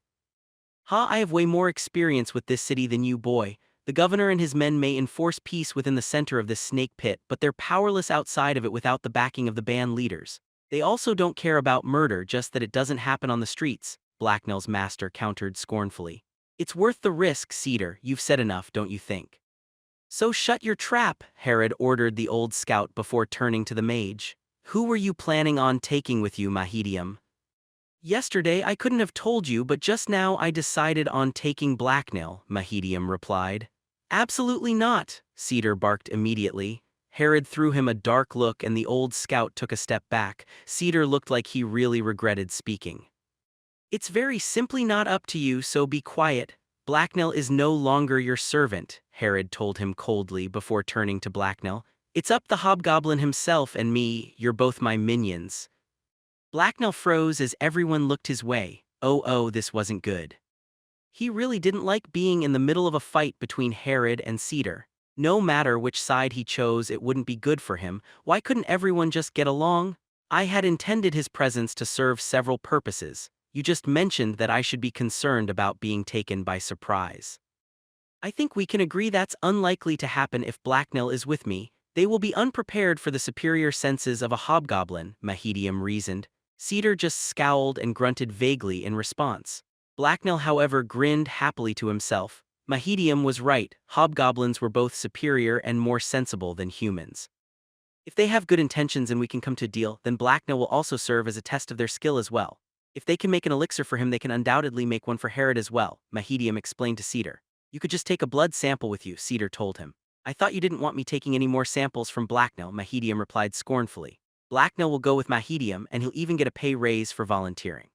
I have way more experience with this city than you, boy. The governor and his men may enforce peace within the center of this snake pit, but they're powerless outside of it without the backing of the band leaders. They also don't care about murder, just that it doesn't happen on the streets, Blacknell's master countered scornfully. It's worth the risk, Cedar. You've said enough, don't you think? So shut your trap, Herod ordered the old scout before turning to the mage. Who were you planning on taking with you, Mahedium? Yesterday I couldn't have told you, but just now I decided on taking Blacknell, Mahedium replied. Absolutely not, Cedar barked immediately. Herod threw him a dark look and the old scout took a step back. Cedar looked like he really regretted speaking. It's very simply not up to you, so be quiet. Blacknell is no longer your servant, Herod told him coldly before turning to Blacknell. It's up the hobgoblin himself and me, you're both my minions. Blacknell froze as everyone looked his way. Oh, this wasn't good. He really didn't like being in the middle of a fight between Herod and Cedar. No matter which side he chose, it wouldn't be good for him. Why couldn't everyone just get along? I had intended his presence to serve several purposes. You just mentioned that I should be concerned about being taken by surprise. I think we can agree that's unlikely to happen if Blacknell is with me. They will be unprepared for the superior senses of a hobgoblin, Mahedium reasoned. Cedar just scowled and grunted vaguely in response. Blacknell, however, grinned happily to himself. Mahedium was right, hobgoblins were both superior and more sensible than humans. If they have good intentions and we can come to a deal, then Blacknell will also serve as a test of their skill as well. If they can make an elixir for him, they can undoubtedly make one for Herod as well, Mahedium explained to Cedar. You could just take a blood sample with you, Cedar told him. I thought you didn't want me taking any more samples from Blacknell, Mahedium replied scornfully. Blacknell will go with Mahedium, and he'll even get a pay raise for volunteering.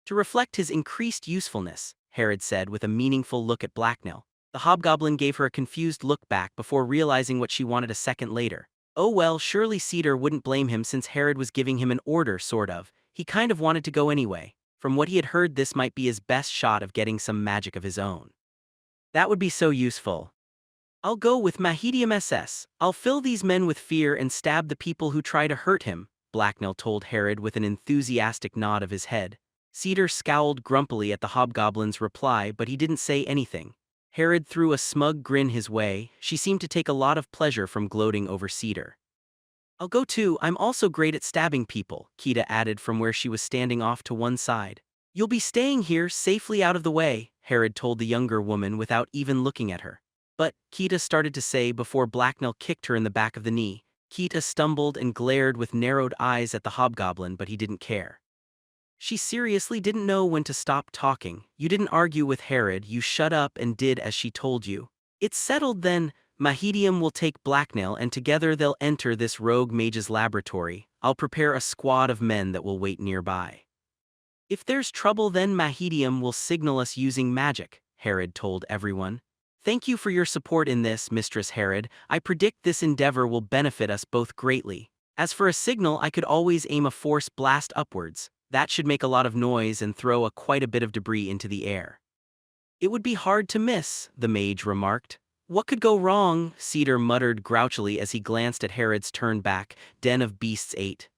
To reflect his increased usefulness, Herod said with a meaningful look at Blacknell. The hobgoblin gave her a confused look back before realizing what she wanted a second later. Oh well, surely Cedar wouldn't blame him since Herod was giving him an order, sort of. He kind of wanted to go anyway. From what he had heard, this might be his best shot of getting some magic of his own. That would be so useful. I'll go with Mahedium SS. I'll fill these men with fear and stab the people who try to hurt him, Blacknell told Herod with an enthusiastic nod of his head. Cedar scowled grumpily at the hobgoblin's reply, but he didn't say anything. Herod threw a smug grin his way. She seemed to take a lot of pleasure from gloating over Cedar. I'll go too, I'm also great at stabbing people, Kita added from where she was standing off to one side. You'll be staying here, safely out of the way, Herod told the younger woman without even looking at her. But, Kita started to say before Blacknell kicked her in the back of the knee. Kita stumbled and glared with narrowed eyes at the hobgoblin, but he didn't care. She seriously didn't know when to stop talking. You didn't argue with Herod, you shut up and did as she told you. It's settled then. Mahedium will take Blacknell and together they'll enter this rogue mage's laboratory. I'll prepare a squad of men that will wait nearby. If there's trouble, then Mahedium will signal us using magic, Herod told everyone. Thank you for your support in this, Mistress Herod. I predict this endeavor will benefit us both greatly. As for a signal, I could always aim a force blast upwards. That should make a lot of noise and throw quite a bit of debris into the air. It would be hard to miss, the mage remarked. What could go wrong? Cedar muttered grouchily as he glanced at Herod's turn-back, Den of Beasts 8.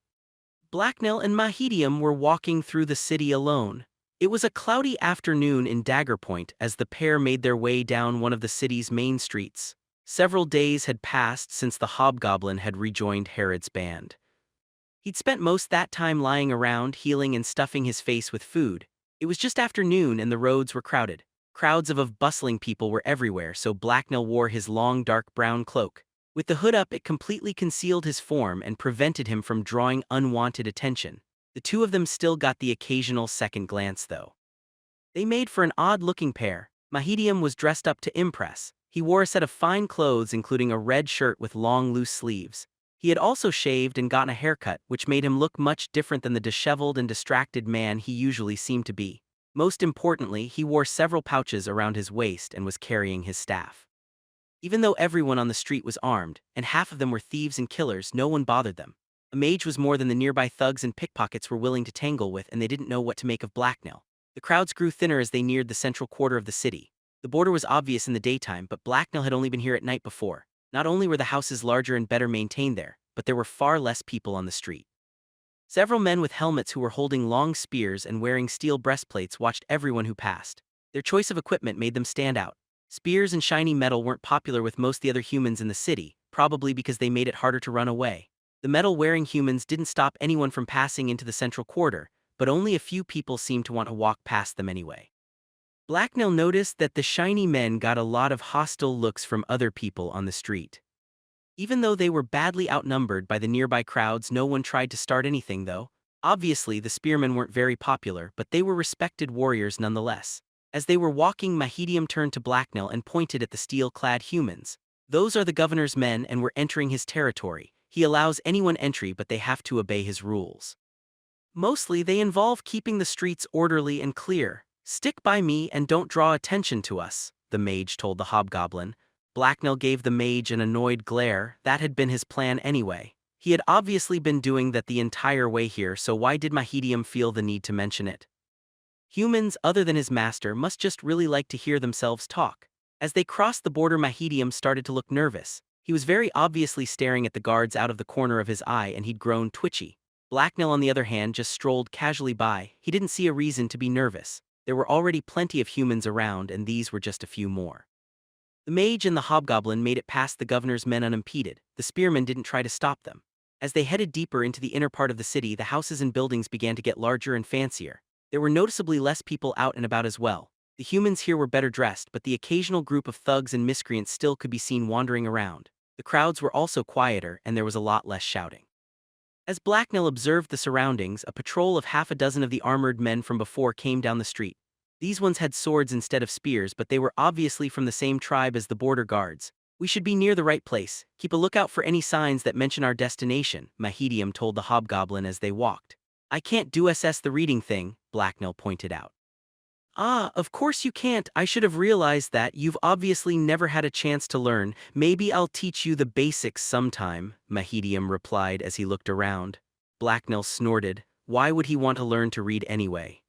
Blacknell and Mahedium were walking through the city alone. It was a cloudy afternoon in Dagger Point as the pair made their way down one of the city's main streets. Several days had passed since the hobgoblin had rejoined Herod's band. He'd spent most that time lying around, healing and stuffing his face with food. It was just afternoon and the roads were crowded. Crowds of bustling people were everywhere, so Blacknell wore his long dark brown cloak. With the hood up, it completely concealed his form and prevented him from drawing unwanted attention. The two of them still got the occasional second glance, though. They made for an odd-looking pair. Mahedium was dressed up to impress. He wore a set of fine clothes, including a red shirt with long, loose sleeves. He had also shaved and gotten a haircut, which made him look much different than the disheveled and distracted man he usually seemed to be. Most importantly, he wore several pouches around his waist and was carrying his staff. Even though everyone on the street was armed, and half of them were thieves and killers, no one bothered them. A mage was more than the nearby thugs and pickpockets were willing to tangle with, and they didn't know what to make of Blacknell. The crowds grew thinner as they neared the central quarter of the city. The border was obvious in the daytime, but Blacknell had only been here at night before. Not only were the houses larger and better maintained there, but there were far less people on the street. Several men with helmets who were holding long spears and wearing steel breastplates watched everyone who passed. Their choice of equipment made them stand out. Spears and shiny metal weren't popular with most of the other humans in the city, probably because they made it harder to run away. The metal-wearing humans didn't stop anyone from passing into the central quarter, but only a few people seemed to want to walk past them anyway. Blacknell noticed that the shiny men got a lot of hostile looks from other people on the street. Even though they were badly outnumbered by the nearby crowds, no one tried to start anything, though. Obviously, the spearmen weren't very popular, but they were respected warriors nonetheless. As they were walking, Mahedium turned to Blacknell and pointed at the steel-clad humans. Those are the governor's men and we're entering his territory. He allows anyone entry, but they have to obey his rules. Mostly, they involve keeping the streets orderly and clear. Stick by me and don't draw attention to us, the mage told the hobgoblin. Blacknell gave the mage an annoyed glare. That had been his plan anyway. He had obviously been doing that the entire way here, so why did Mahedium feel the need to mention it? Humans, other than his master, must just really like to hear themselves talk. As they crossed the border, Mahedium started to look nervous. He was very obviously staring at the guards out of the corner of his eye, and he'd grown twitchy. Blacknell, on the other hand, just strolled casually by. He didn't see a reason to be nervous. There were already plenty of humans around, and these were just a few more. The mage and the hobgoblin made it past the governor's men unimpeded. The spearmen didn't try to stop them. As they headed deeper into the inner part of the city, the houses and buildings began to get larger and fancier. There were noticeably less people out and about as well. The humans here were better dressed, but the occasional group of thugs and miscreants still could be seen wandering around. The crowds were also quieter, and there was a lot less shouting. As Blacknell observed the surroundings, a patrol of half a dozen of the armored men from before came down the street. These ones had swords instead of spears, but they were obviously from the same tribe as the border guards. We should be near the right place. Keep a lookout for any signs that mention our destination, Mahedium told the hobgoblin as they walked. I can't do the reading thing, Blacknell pointed out. Ah, of course you can't. I should have realized that. You've obviously never had a chance to learn. Maybe I'll teach you the basics sometime, Mahedium replied as he looked around. Blacknell snorted. Why would he want to learn to read anyway?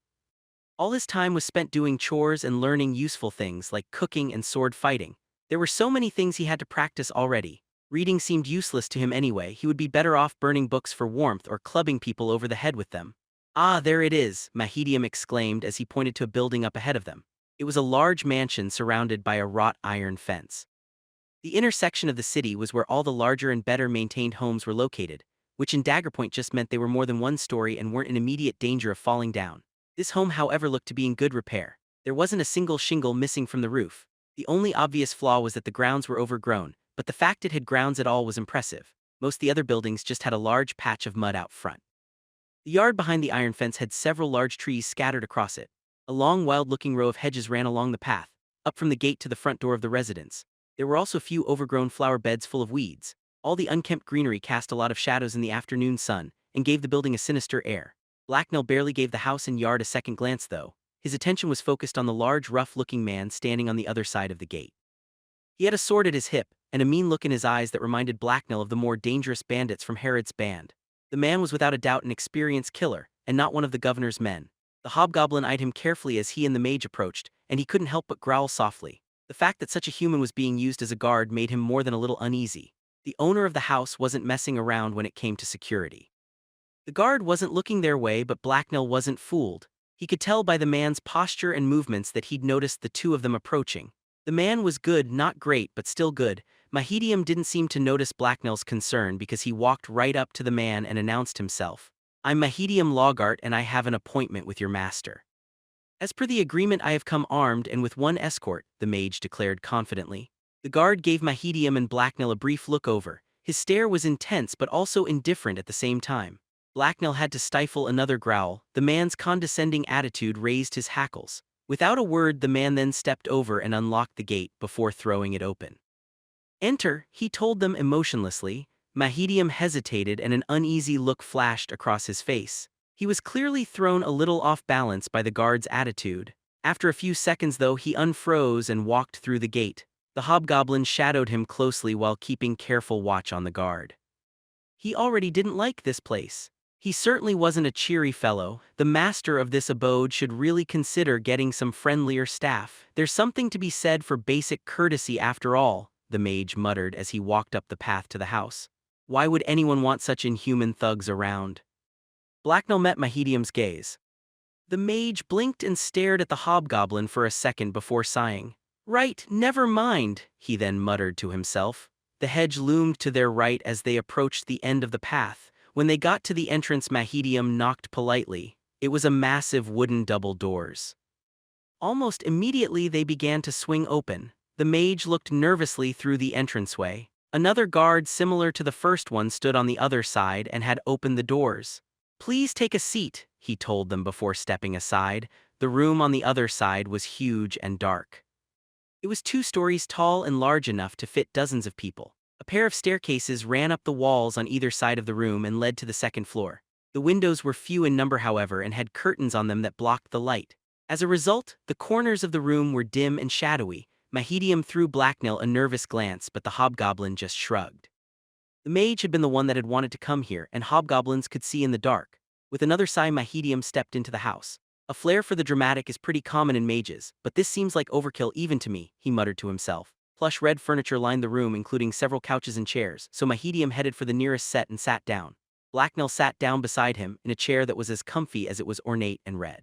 All his time was spent doing chores and learning useful things like cooking and sword fighting. There were so many things he had to practice already. Reading seemed useless to him anyway. He would be better off burning books for warmth or clubbing people over the head with them. Ah, there it is, Mahedium exclaimed as he pointed to a building up ahead of them. It was a large mansion surrounded by a wrought iron fence. The intersection of the city was where all the larger and better maintained homes were located, which in Daggerpoint just meant they were more than one story and weren't in immediate danger of falling down. This home, however, looked to be in good repair. There wasn't a single shingle missing from the roof. The only obvious flaw was that the grounds were overgrown, but the fact it had grounds at all was impressive. Most of the other buildings just had a large patch of mud out front. The yard behind the iron fence had several large trees scattered across it. A long, wild-looking row of hedges ran along the path, up from the gate to the front door of the residence. There were also few overgrown flower beds full of weeds. All the unkempt greenery cast a lot of shadows in the afternoon sun and gave the building a sinister air. Blacknell barely gave the house and yard a second glance, though. His attention was focused on the large, rough-looking man standing on the other side of the gate. He had a sword at his hip, and a mean look in his eyes that reminded Blacknell of the more dangerous bandits from Herod's band. The man was without a doubt an experienced killer, and not one of the governor's men. The hobgoblin eyed him carefully as he and the mage approached, and he couldn't help but growl softly. The fact that such a human was being used as a guard made him more than a little uneasy. The owner of the house wasn't messing around when it came to security. The guard wasn't looking their way, but Blacknell wasn't fooled. He could tell by the man's posture and movements that he'd noticed the two of them approaching. The man was good, not great, but still good. Mahedium didn't seem to notice Blacknell's concern because he walked right up to the man and announced himself. I'm Mahedium Logart and I have an appointment with your master. As per the agreement, I have come armed and with one escort, the mage declared confidently. The guard gave Mahedium and Blacknell a brief look over. His stare was intense but also indifferent at the same time. Blacknell had to stifle another growl. The man's condescending attitude raised his hackles. Without a word, the man then stepped over and unlocked the gate before throwing it open. Enter, he told them emotionlessly. Mahedium hesitated and an uneasy look flashed across his face. He was clearly thrown a little off balance by the guard's attitude. After a few seconds, though, he unfroze and walked through the gate. The hobgoblin shadowed him closely while keeping careful watch on the guard. He already didn't like this place. He certainly wasn't a cheery fellow. The master of this abode should really consider getting some friendlier staff. There's something to be said for basic courtesy after all, the mage muttered as he walked up the path to the house. Why would anyone want such inhuman thugs around? Blacknell met Mahedium's gaze. The mage blinked and stared at the hobgoblin for a second before sighing. Right, never mind, he then muttered to himself. The hedge loomed to their right as they approached the end of the path. When they got to the entrance, Mahedium knocked politely. It was a massive wooden double doors. Almost immediately they began to swing open. The mage looked nervously through the entranceway. Another guard similar to the first one stood on the other side and had opened the doors. Please take a seat, he told them before stepping aside. The room on the other side was huge and dark. It was 2 stories tall and large enough to fit dozens of people. A pair of staircases ran up the walls on either side of the room and led to the second floor. The windows were few in number, however, and had curtains on them that blocked the light. As a result, the corners of the room were dim and shadowy. Mahedium threw Blacknell a nervous glance, but the hobgoblin just shrugged. The mage had been the one that had wanted to come here, and hobgoblins could see in the dark. With another sigh, Mahedium stepped into the house. A flair for the dramatic is pretty common in mages, but this seems like overkill even to me, he muttered to himself. Plush red furniture lined the room, including several couches and chairs, so Mahedium headed for the nearest set and sat down. Blacknell sat down beside him, in a chair that was as comfy as it was ornate and red.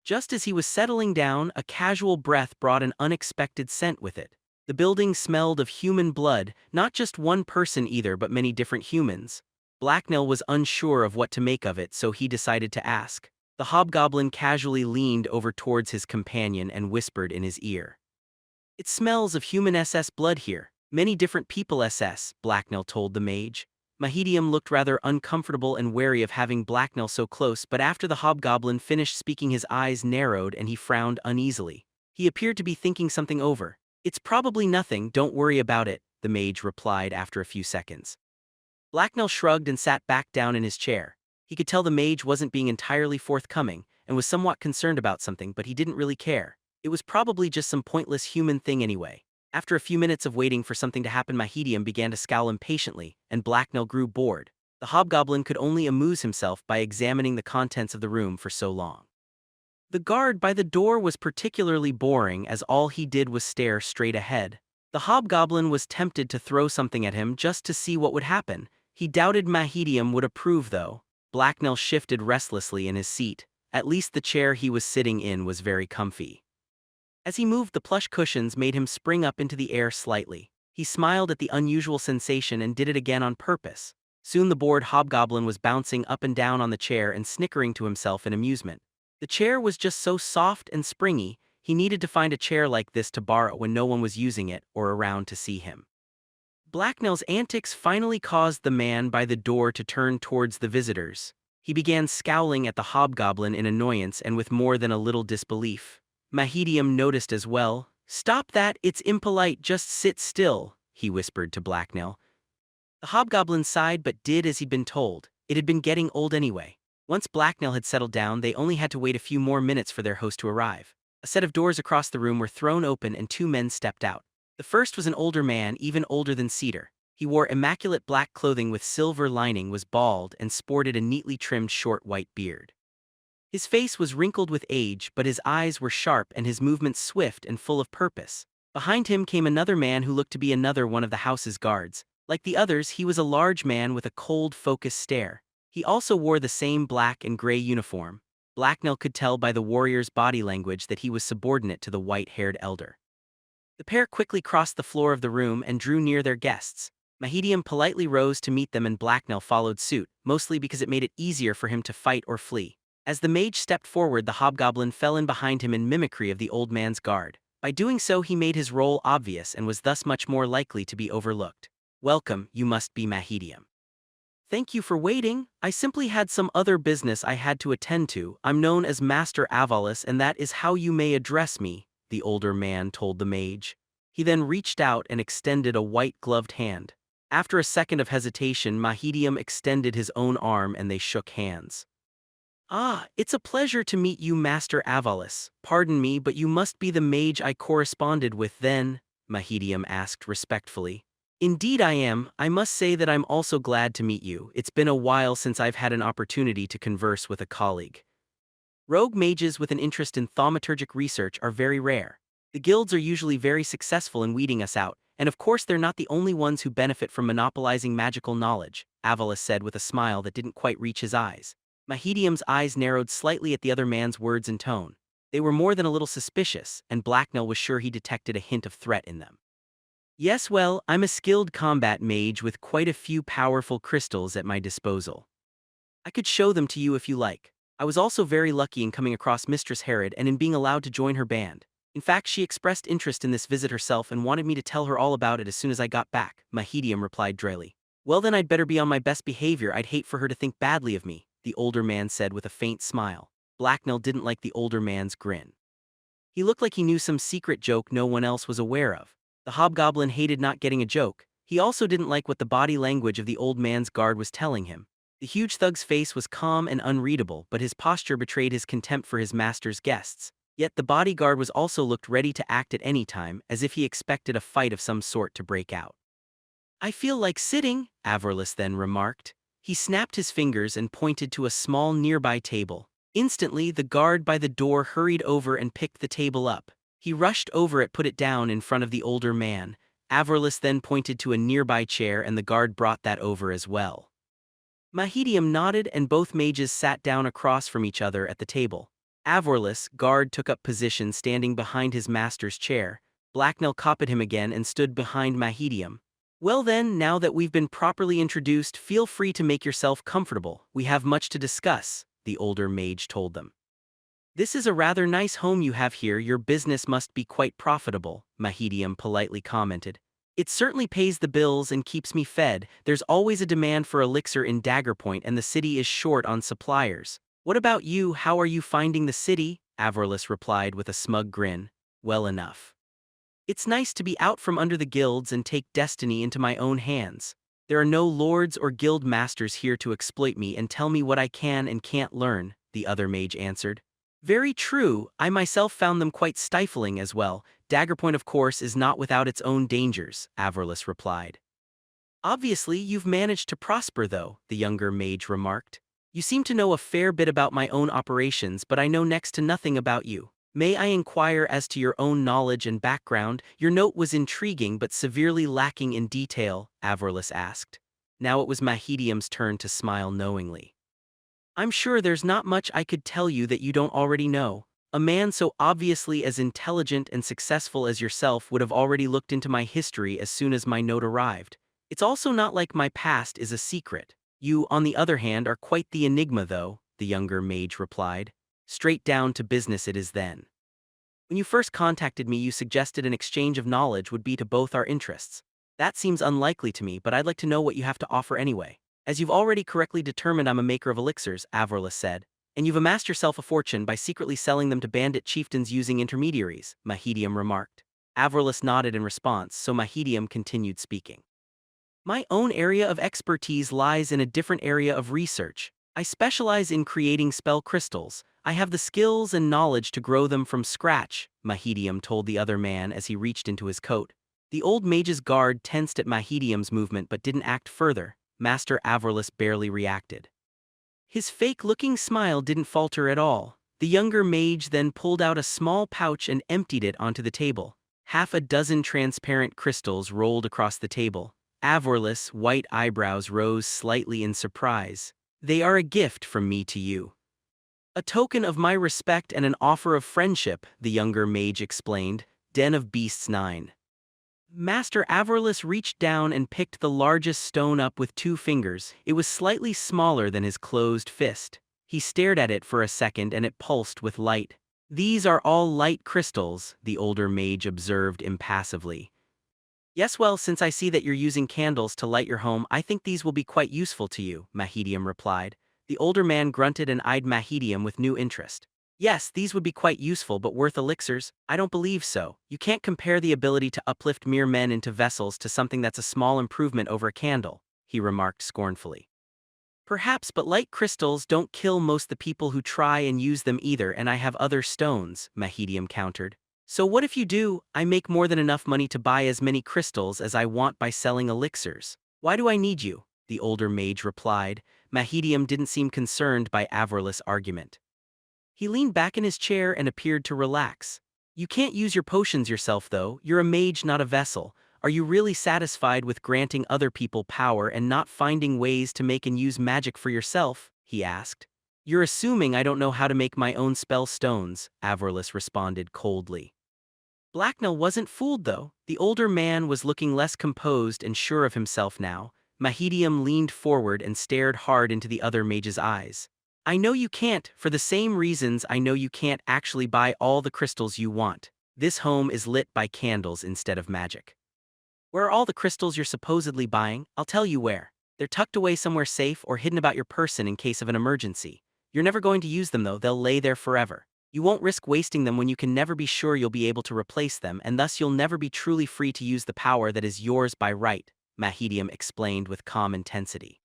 Just as he was settling down, a casual breath brought an unexpected scent with it. The building smelled of human blood, not just one person either, but many different humans. Blacknell was unsure of what to make of it, so he decided to ask. The hobgoblin casually leaned over towards his companion and whispered in his ear. "It smells of human SS blood here. Many different people SS," Blacknell told the mage. Mahedium looked rather uncomfortable and wary of having Blacknell so close, but after the hobgoblin finished speaking his eyes narrowed and he frowned uneasily. He appeared to be thinking something over. "It's probably nothing, don't worry about it," the mage replied after a few seconds. Blacknell shrugged and sat back down in his chair. He could tell the mage wasn't being entirely forthcoming and was somewhat concerned about something, but he didn't really care. It was probably just some pointless human thing anyway. After a few minutes of waiting for something to happen, Mahedium began to scowl impatiently, and Blacknell grew bored. The hobgoblin could only amuse himself by examining the contents of the room for so long. The guard by the door was particularly boring, as all he did was stare straight ahead. The hobgoblin was tempted to throw something at him just to see what would happen. He doubted Mahedium would approve though. Blacknell shifted restlessly in his seat. At least the chair he was sitting in was very comfy. As he moved, the plush cushions made him spring up into the air slightly. He smiled at the unusual sensation and did it again on purpose. Soon the bored hobgoblin was bouncing up and down on the chair and snickering to himself in amusement. The chair was just so soft and springy, he needed to find a chair like this to borrow when no one was using it or around to see him. Blacknell's antics finally caused the man by the door to turn towards the visitors. He began scowling at the hobgoblin in annoyance and with more than a little disbelief. Mahedium noticed as well. "Stop that, it's impolite, just sit still," he whispered to Blacknell. The hobgoblin sighed but did as he'd been told. It had been getting old anyway. Once Blacknell had settled down, they only had to wait a few more minutes for their host to arrive. A set of doors across the room were thrown open and two men stepped out. The first was an older man, even older than Cedar. He wore immaculate black clothing with silver lining, was bald, and sported a neatly trimmed short white beard. His face was wrinkled with age, but his eyes were sharp and his movements swift and full of purpose. Behind him came another man who looked to be another one of the house's guards. Like the others, he was a large man with a cold, focused stare. He also wore the same black and gray uniform. Blacknell could tell by the warrior's body language that he was subordinate to the white-haired elder. The pair quickly crossed the floor of the room and drew near their guests. Mahedium politely rose to meet them and Blacknell followed suit, mostly because it made it easier for him to fight or flee. As the mage stepped forward, the hobgoblin fell in behind him in mimicry of the old man's guard. By doing so, he made his role obvious and was thus much more likely to be overlooked. "Welcome, you must be Mahedium." "Thank you for waiting. I simply had some other business I had to attend to. I'm known as Master Avalis, and that is how you may address me," the older man told the mage. He then reached out and extended a white-gloved hand. After a second of hesitation, Mahedium extended his own arm and they shook hands. "Ah, it's a pleasure to meet you, Master Avalis. Pardon me, but you must be the mage I corresponded with then?" Mahedium asked respectfully. "Indeed I am. I must say that I'm also glad to meet you. It's been a while since I've had an opportunity to converse with a colleague." Rogue mages with an interest in thaumaturgic research are very rare. The guilds are usually very successful in weeding us out, and of course they're not the only ones who benefit from monopolizing magical knowledge, Avalis said with a smile that didn't quite reach his eyes. Mahedium's eyes narrowed slightly at the other man's words and tone. They were more than a little suspicious, and Blacknell was sure he detected a hint of threat in them. "Yes, well, I'm a skilled combat mage with quite a few powerful crystals at my disposal. I could show them to you if you like. I was also very lucky in coming across Mistress Herod and in being allowed to join her band. In fact, she expressed interest in this visit herself and wanted me to tell her all about it as soon as I got back," Mahedium replied dryly. "Well then I'd better be on my best behavior. I'd hate for her to think badly of me," the older man said with a faint smile. Blacknell didn't like the older man's grin. He looked like he knew some secret joke no one else was aware of. The hobgoblin hated not getting a joke. He also didn't like what the body language of the old man's guard was telling him. The huge thug's face was calm and unreadable, but his posture betrayed his contempt for his master's guests. Yet the bodyguard was also looked ready to act at any time, as if he expected a fight of some sort to break out. "I feel like sitting," Avalis then remarked. He snapped his fingers and pointed to a small nearby table. Instantly, the guard by the door hurried over and picked the table up. He rushed over it, put it down in front of the older man. Avalis then pointed to a nearby chair and the guard brought that over as well. Mahedium nodded and both mages sat down across from each other at the table. Avalis, guard, took up position standing behind his master's chair. Blacknell copied him again and stood behind Mahedium. "Well then, now that we've been properly introduced, feel free to make yourself comfortable. We have much to discuss," the older mage told them. This is a rather nice home you have here. Your business must be quite profitable, Mahedium politely commented. It certainly pays the bills and keeps me fed. There's always a demand for elixir in Daggerpoint and the city is short on suppliers. What about you? How are you finding the city? Avarlis replied with a smug grin. Well enough. It's nice to be out from under the guilds and take destiny into my own hands. There are no lords or guild masters here to exploit me and tell me what I can and can't learn, the other mage answered. Very true, I myself found them quite stifling as well. Daggerpoint of course is not without its own dangers, Avarlis replied. Obviously you've managed to prosper though, the younger mage remarked. You seem to know a fair bit about my own operations, but I know next to nothing about you. May I inquire as to your own knowledge and background? Your note was intriguing but severely lacking in detail, Avarlis asked. Now it was Mahedium's turn to smile knowingly. I'm sure there's not much I could tell you that you don't already know. A man so obviously as intelligent and successful as yourself would have already looked into my history as soon as my note arrived. It's also not like my past is a secret. You, on the other hand, are quite the enigma though, the younger mage replied. Straight down to business it is then. When you first contacted me, you suggested an exchange of knowledge would be to both our interests. That seems unlikely to me, but I'd like to know what you have to offer anyway. As you've already correctly determined I'm a maker of elixirs, Avarlis said, and you've amassed yourself a fortune by secretly selling them to bandit chieftains using intermediaries, Mahedium remarked. Avarlis nodded in response, so Mahedium continued speaking. My own area of expertise lies in a different area of research. I specialize in creating spell crystals. I have the skills and knowledge to grow them from scratch, Mahedium told the other man as he reached into his coat. The old mage's guard tensed at Mahedium's movement but didn't act further. Master Avarlis barely reacted. His fake-looking smile didn't falter at all. The younger mage then pulled out a small pouch and emptied it onto the table. Half a dozen transparent crystals rolled across the table. Avarlis' white eyebrows rose slightly in surprise. They are a gift from me to you. A token of my respect and an offer of friendship, the younger mage explained. Den of Beasts 9. Master Avarlis reached down and picked the largest stone up with 2 fingers. It was slightly smaller than his closed fist. He stared at it for a second and it pulsed with light. These are all light crystals, the older mage observed impassively. Yes, well, since I see that you're using candles to light your home, I think these will be quite useful to you, Mahedium replied. The older man grunted and eyed Mahedium with new interest. Yes, these would be quite useful, but worth elixirs? I don't believe so. You can't compare the ability to uplift mere men into vessels to something that's a small improvement over a candle, he remarked scornfully. Perhaps, but light crystals don't kill most the people who try and use them either, and I have other stones, Mahedium countered. So what if you do? I make more than enough money to buy as many crystals as I want by selling elixirs. Why do I need you? The older mage replied. Mahedium didn't seem concerned by Avarlis' argument. He leaned back in his chair and appeared to relax. You can't use your potions yourself though, you're a mage not a vessel. Are you really satisfied with granting other people power and not finding ways to make and use magic for yourself? He asked. You're assuming I don't know how to make my own spell stones, Avarlis responded coldly. Blacknell wasn't fooled though. The older man was looking less composed and sure of himself now. Mahedium leaned forward and stared hard into the other mage's eyes. I know you can't, for the same reasons I know you can't actually buy all the crystals you want. This home is lit by candles instead of magic. Where are all the crystals you're supposedly buying? I'll tell you where. They're tucked away somewhere safe or hidden about your person in case of an emergency. You're never going to use them though, they'll lay there forever. You won't risk wasting them when you can never be sure you'll be able to replace them, and thus you'll never be truly free to use the power that is yours by right, Mahedium explained with calm intensity.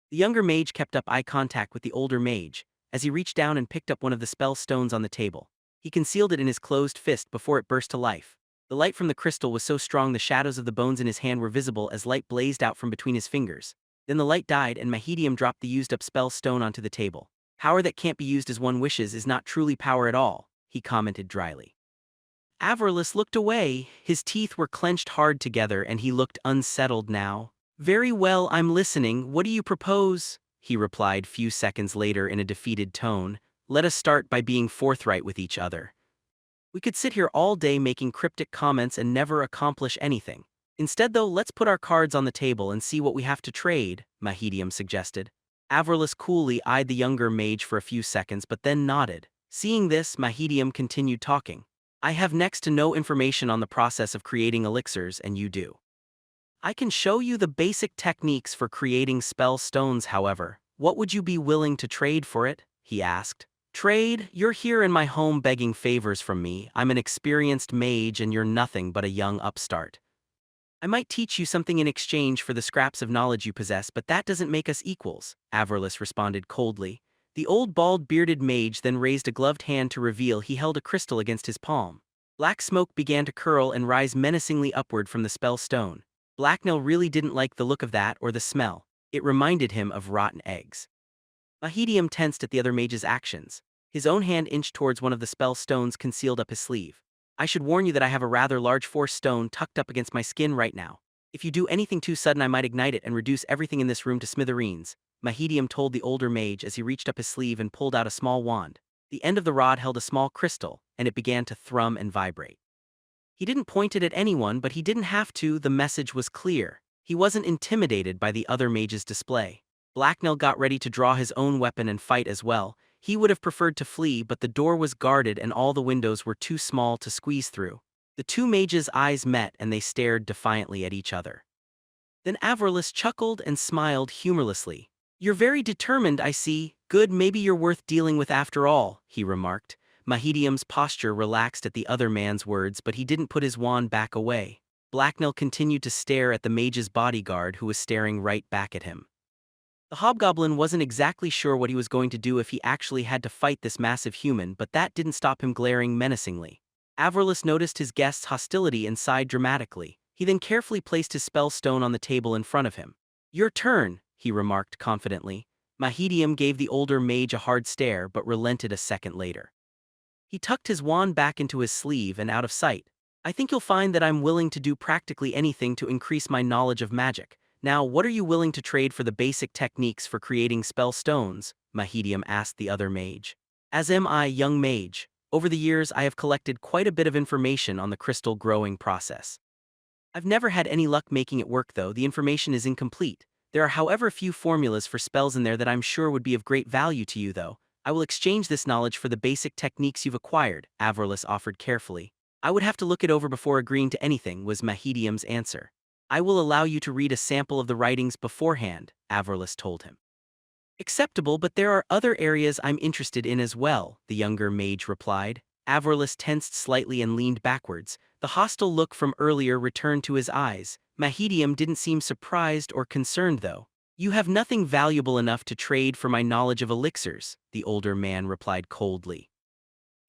The younger mage kept up eye contact with the older mage, as he reached down and picked up one of the spell stones on the table. He concealed it in his closed fist before it burst to life. The light from the crystal was so strong the shadows of the bones in his hand were visible as light blazed out from between his fingers. Then the light died and Mahedium dropped the used-up spell stone onto the table. Power that can't be used as one wishes is not truly power at all, he commented dryly. Avarlis looked away. His teeth were clenched hard together and he looked unsettled now. Very well, I'm listening. What do you propose? He replied few seconds later in a defeated tone. Let us start by being forthright with each other. We could sit here all day making cryptic comments and never accomplish anything. Instead though, let's put our cards on the table and see what we have to trade, Mahedium suggested. Avrolus coolly eyed the younger mage for a few seconds but then nodded. Seeing this, Mahedium continued talking. I have next to no information on the process of creating elixirs, and you do. I can show you the basic techniques for creating spell stones, however. What would you be willing to trade for it? He asked. Trade? You're here in my home begging favors from me. I'm an experienced mage and you're nothing but a young upstart. I might teach you something in exchange for the scraps of knowledge you possess, but that doesn't make us equals, Avrolus responded coldly. The old bald-bearded mage then raised a gloved hand to reveal he held a crystal against his palm. Black smoke began to curl and rise menacingly upward from the spell stone. Blacknell really didn't like the look of that or the smell. It reminded him of rotten eggs. Mahedium tensed at the other mage's actions. His own hand inched towards one of the spell stones concealed up his sleeve. I should warn you that I have a rather large force stone tucked up against my skin right now. If you do anything too sudden, I might ignite it and reduce everything in this room to smithereens, Mahedium told the older mage as he reached up his sleeve and pulled out a small wand. The end of the rod held a small crystal, and it began to thrum and vibrate. He didn't point it at anyone, but he didn't have to. The message was clear. He wasn't intimidated by the other mage's display. Blacknell got ready to draw his own weapon and fight as well. He would have preferred to flee, but the door was guarded and all the windows were too small to squeeze through. The two mages' eyes met and they stared defiantly at each other. Then Avrolus chuckled and smiled humorlessly. You're very determined, I see. Good, maybe you're worth dealing with after all, he remarked. Mahedium's posture relaxed at the other man's words, but he didn't put his wand back away. Blacknell continued to stare at the mage's bodyguard, who was staring right back at him. The hobgoblin wasn't exactly sure what he was going to do if he actually had to fight this massive human, but that didn't stop him glaring menacingly. Avrolus noticed his guest's hostility and sighed dramatically. He then carefully placed his spell stone on the table in front of him. Your turn, he remarked confidently. Mahedium gave the older mage a hard stare but relented a second later. He tucked his wand back into his sleeve and out of sight. I think you'll find that I'm willing to do practically anything to increase my knowledge of magic. Now, what are you willing to trade for the basic techniques for creating spell stones? Mahedium asked the other mage. As am I, young mage. Over the years, I have collected quite a bit of information on the crystal growing process. I've never had any luck making it work though. The information is incomplete. There are however few formulas for spells in there that I'm sure would be of great value to you though. I will exchange this knowledge for the basic techniques you've acquired, Avrolus offered carefully. I would have to look it over before agreeing to anything, was Mahedium's answer. I will allow you to read a sample of the writings beforehand, Avrolus told him. Acceptable, but there are other areas I'm interested in as well, the younger mage replied. Avrolus tensed slightly and leaned backwards. The hostile look from earlier returned to his eyes. Mahedium didn't seem surprised or concerned though. You have nothing valuable enough to trade for my knowledge of elixirs, the older man replied coldly.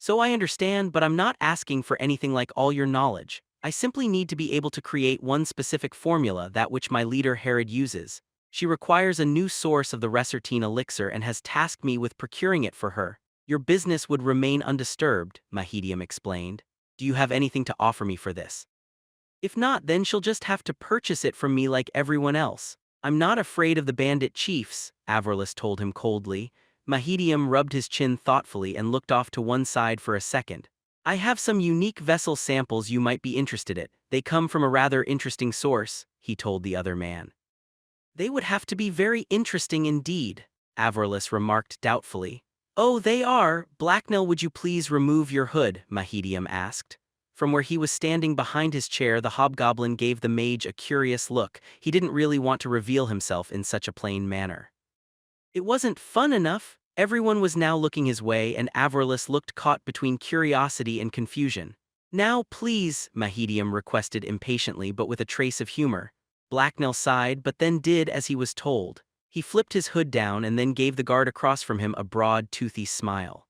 So I understand, but I'm not asking for anything like all your knowledge. I simply need to be able to create one specific formula, that which my leader Herod uses. She requires a new source of the Resertine elixir and has tasked me with procuring it for her. Your business would remain undisturbed, Mahedium explained. Do you have anything to offer me for this? If not, then she'll just have to purchase it from me like everyone else. I'm not afraid of the bandit chiefs, Avrolus told him coldly. Mahedium rubbed his chin thoughtfully and looked off to one side for a second. I have some unique vessel samples you might be interested in. They come from a rather interesting source, he told the other man. They would have to be very interesting indeed, Avrolus remarked doubtfully. Oh, they are. Blacknell, would you please remove your hood? Mahedium asked. From where he was standing behind his chair, the hobgoblin gave the mage a curious look. He didn't really want to reveal himself in such a plain manner. It wasn't fun enough. Everyone was now looking his way, and Avrolus looked caught between curiosity and confusion. Now, please, Mahedium requested impatiently but with a trace of humor. Blacknell sighed but then did as he was told. He flipped his hood down and then gave the guard across from him a broad, toothy smile.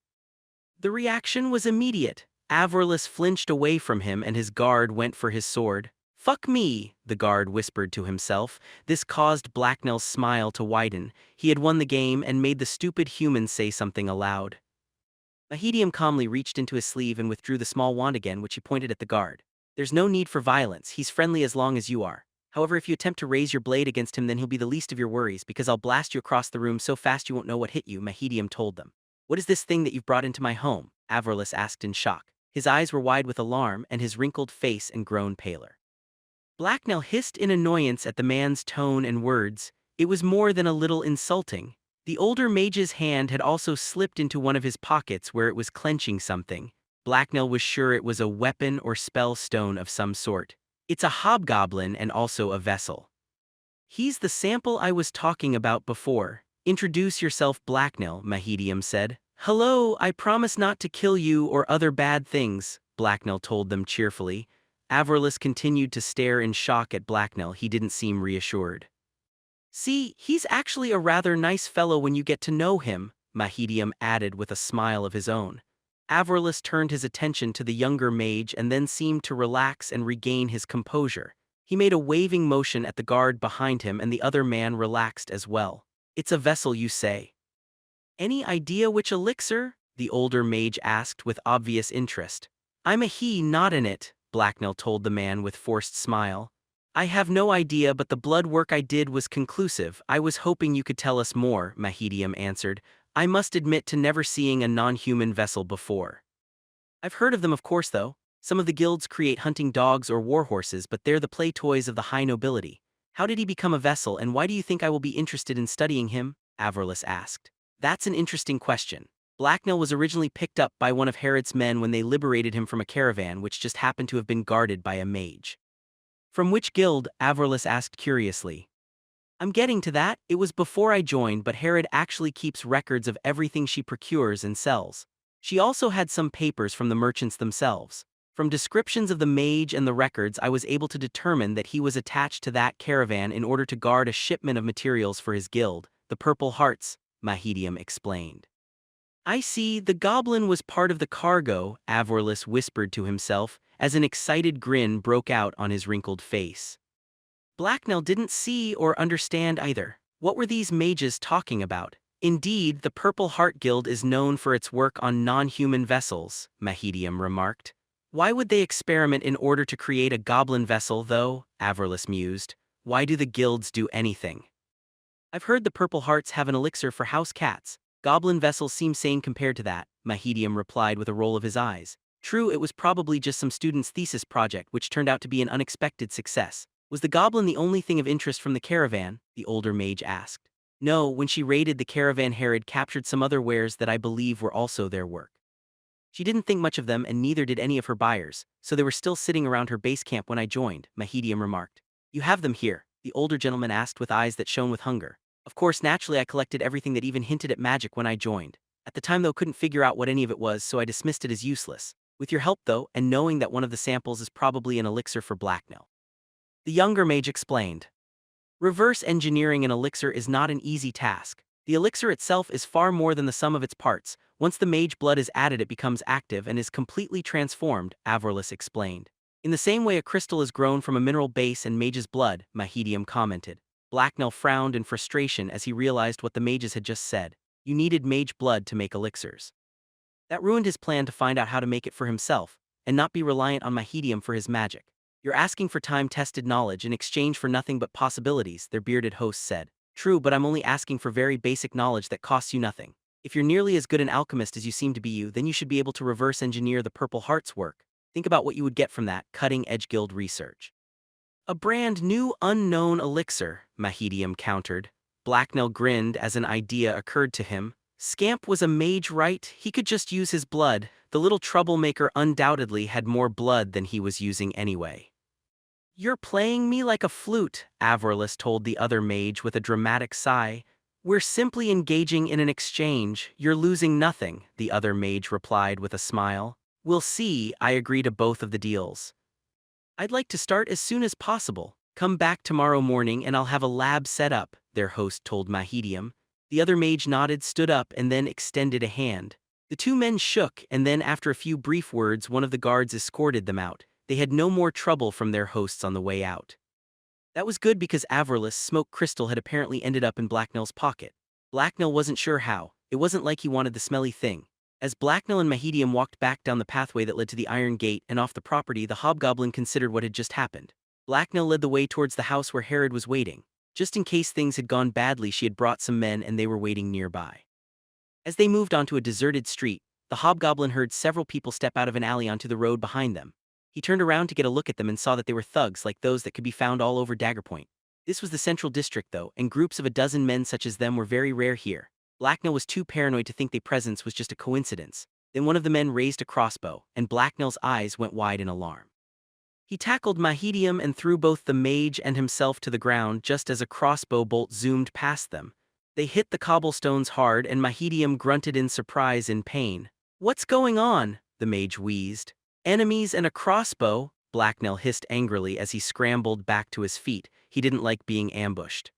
The reaction was immediate. Avrolus flinched away from him and his guard went for his sword. Fuck me, the guard whispered to himself. This caused Blacknell's smile to widen. He had won the game and made the stupid human say something aloud. Mahedium calmly reached into his sleeve and withdrew the small wand again, which he pointed at the guard. There's no need for violence. He's friendly as long as you are. However, if you attempt to raise your blade against him, then he'll be the least of your worries, because I'll blast you across the room so fast you won't know what hit you, Mahedium told them. What is this thing that you've brought into my home? Avrolus asked in shock. His eyes were wide with alarm and his wrinkled face and grown paler. Blacknell hissed in annoyance at the man's tone and words. It was more than a little insulting. The older mage's hand had also slipped into one of his pockets where it was clenching something. Blacknell was sure it was a weapon or spell stone of some sort. It's a hobgoblin and also a vessel. He's the sample I was talking about before. Introduce yourself, Blacknell, Mahedium said. Hello, I promise not to kill you or other bad things, Blacknell told them cheerfully. Averlis continued to stare in shock at Blacknell. He didn't seem reassured. See, he's actually a rather nice fellow when you get to know him, Mahedium added with a smile of his own. Averlis turned his attention to the younger mage and then seemed to relax and regain his composure. He made a waving motion at the guard behind him and the other man relaxed as well. It's a vessel, you say? Any idea which elixir? The older mage asked with obvious interest. I'm a he, not an it, Blacknell told the man with forced smile. I have no idea, but the blood work I did was conclusive. I was hoping you could tell us more, Mahedium answered. I must admit to never seeing a non-human vessel before. I've heard of them, of course, though. Some of the guilds create hunting dogs or war horses, but they're the play toys of the high nobility. How did he become a vessel, and why do you think I will be interested in studying him? Averlis asked. That's an interesting question. Blacknell was originally picked up by one of Herod's men when they liberated him from a caravan which just happened to have been guarded by a mage. From which guild? Averlis asked curiously. I'm getting to that. It was before I joined, but Herod actually keeps records of everything she procures and sells. She also had some papers from the merchants themselves. From descriptions of the mage and the records, I was able to determine that he was attached to that caravan in order to guard a shipment of materials for his guild, the Purple Hearts, Mahedium explained. I see, the goblin was part of the cargo, Averlis whispered to himself, as an excited grin broke out on his wrinkled face. Blacknell didn't see or understand either. What were these mages talking about? Indeed, the Purple Heart Guild is known for its work on non-human vessels, Mahedium remarked. Why would they experiment in order to create a goblin vessel, though? Averlis mused. Why do the guilds do anything? I've heard the Purple Hearts have an elixir for house cats. Goblin vessels seem sane compared to that, Mahedium replied with a roll of his eyes. True, it was probably just some student's thesis project which turned out to be an unexpected success. Was the goblin the only thing of interest from the caravan? The older mage asked. No, when she raided the caravan, Herod captured some other wares that I believe were also their work. She didn't think much of them, and neither did any of her buyers, so they were still sitting around her base camp when I joined, Mahedium remarked. You have them here? The older gentleman asked with eyes that shone with hunger. Of course, naturally I collected everything that even hinted at magic when I joined. At the time, though, couldn't figure out what any of it was, so I dismissed it as useless. With your help, though, and knowing that one of the samples is probably an elixir for Blacknell. The younger mage explained. Reverse engineering an elixir is not an easy task. The elixir itself is far more than the sum of its parts. Once the mage blood is added, it becomes active and is completely transformed, Averlis explained. In the same way a crystal is grown from a mineral base and mage's blood, Mahedium commented. Blacknell frowned in frustration as he realized what the mages had just said. You needed mage blood to make elixirs. That ruined his plan to find out how to make it for himself, and not be reliant on Mahedium for his magic. You're asking for time-tested knowledge in exchange for nothing but possibilities, their bearded host said. True, but I'm only asking for very basic knowledge that costs you nothing. If you're nearly as good an alchemist as you seem to be, then you should be able to reverse engineer the Purple Heart's work. Think about what you would get from that cutting-edge guild research. A brand new unknown elixir, Mahedium countered. Blacknell grinned as an idea occurred to him. Scamp was a mage, right? He could just use his blood. The little troublemaker undoubtedly had more blood than he was using anyway. You're playing me like a flute, Averlis told the other mage with a dramatic sigh. We're simply engaging in an exchange. You're losing nothing, the other mage replied with a smile. We'll see, I agree to both of the deals. I'd like to start as soon as possible. Come back tomorrow morning and I'll have a lab set up, their host told Mahedium. The other mage nodded, stood up, and then extended a hand. The two men shook, and then after a few brief words one of the guards escorted them out. They had no more trouble from their hosts on the way out. That was good because Averlis' smoke crystal had apparently ended up in Blacknell's pocket. Blacknell wasn't sure how. It wasn't like he wanted the smelly thing. As Blacknell and Mahedium walked back down the pathway that led to the Iron Gate and off the property, the hobgoblin considered what had just happened. Blacknell led the way towards the house where Herod was waiting. Just in case things had gone badly, she had brought some men and they were waiting nearby. As they moved onto a deserted street, the hobgoblin heard several people step out of an alley onto the road behind them. He turned around to get a look at them and saw that they were thugs like those that could be found all over Daggerpoint. This was the central district though, and groups of a dozen men such as them were very rare here. Blacknell was too paranoid to think their presence was just a coincidence. Then one of the men raised a crossbow, and Blacknell's eyes went wide in alarm. He tackled Mahedium and threw both the mage and himself to the ground just as a crossbow bolt zoomed past them. They hit the cobblestones hard and Mahedium grunted in surprise and pain. "What's going on?" the mage wheezed. "Enemies and a crossbow," Blacknell hissed angrily as he scrambled back to his feet. He didn't like being ambushed.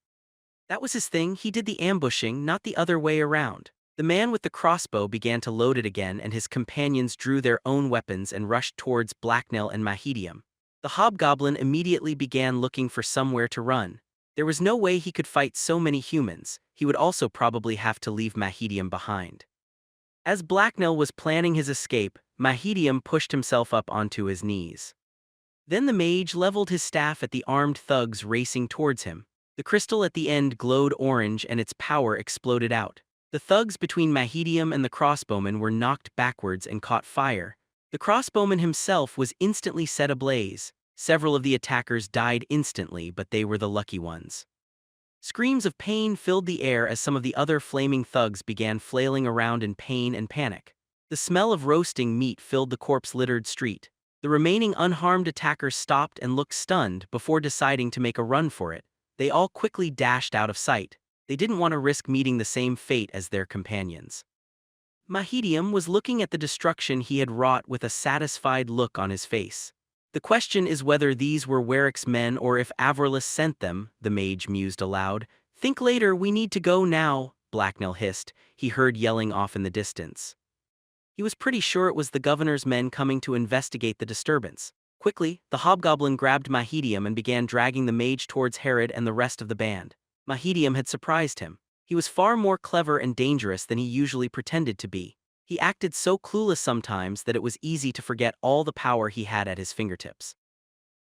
That was his thing, he did the ambushing, not the other way around. The man with the crossbow began to load it again and his companions drew their own weapons and rushed towards Blacknell and Mahedium. The hobgoblin immediately began looking for somewhere to run. There was no way he could fight so many humans. He would also probably have to leave Mahedium behind. As Blacknell was planning his escape, Mahedium pushed himself up onto his knees. Then the mage leveled his staff at the armed thugs racing towards him. The crystal at the end glowed orange and its power exploded out. The thugs between Mahedium and the crossbowman were knocked backwards and caught fire. The crossbowman himself was instantly set ablaze. Several of the attackers died instantly, but they were the lucky ones. Screams of pain filled the air as some of the other flaming thugs began flailing around in pain and panic. The smell of roasting meat filled the corpse-littered street. The remaining unharmed attackers stopped and looked stunned before deciding to make a run for it. They all quickly dashed out of sight. They didn't want to risk meeting the same fate as their companions. Mahedium was looking at the destruction he had wrought with a satisfied look on his face. "The question is whether these were Warwick's men or if Averlis sent them," the mage mused aloud. "Think later, we need to go now," Blacknell hissed. He heard yelling off in the distance. He was pretty sure it was the governor's men coming to investigate the disturbance. Quickly, the hobgoblin grabbed Mahedium and began dragging the mage towards Herod and the rest of the band. Mahedium had surprised him. He was far more clever and dangerous than he usually pretended to be. He acted so clueless sometimes that it was easy to forget all the power he had at his fingertips.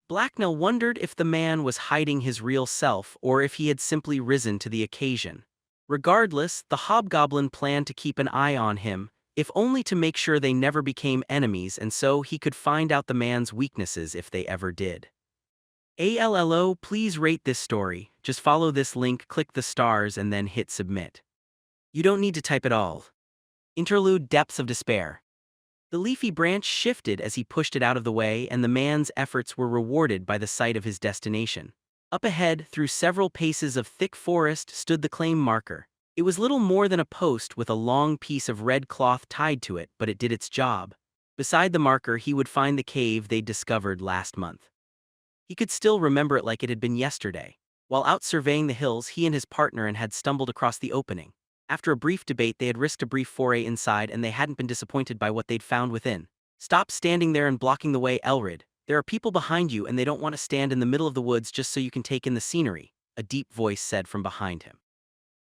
Blacknell wondered if the man was hiding his real self or if he had simply risen to the occasion. Regardless, the hobgoblin planned to keep an eye on him, if only to make sure they never became enemies and so he could find out the man's weaknesses if they ever did. ALLO, please rate this story. Just follow this link, click the stars, and then hit submit. You don't need to type it all. Interlude: Depths of Despair. The leafy branch shifted as he pushed it out of the way, and the man's efforts were rewarded by the sight of his destination. Up ahead, through several paces of thick forest, stood the claim marker. It was little more than a post with a long piece of red cloth tied to it, but it did its job. Beside the marker, he would find the cave they'd discovered last month. He could still remember it like it had been yesterday. While out surveying the hills, he and his partner had stumbled across the opening. After a brief debate, they had risked a brief foray inside and they hadn't been disappointed by what they'd found within. "Stop standing there and blocking the way, Elrid. There are people behind you and they don't want to stand in the middle of the woods just so you can take in the scenery," a deep voice said from behind him.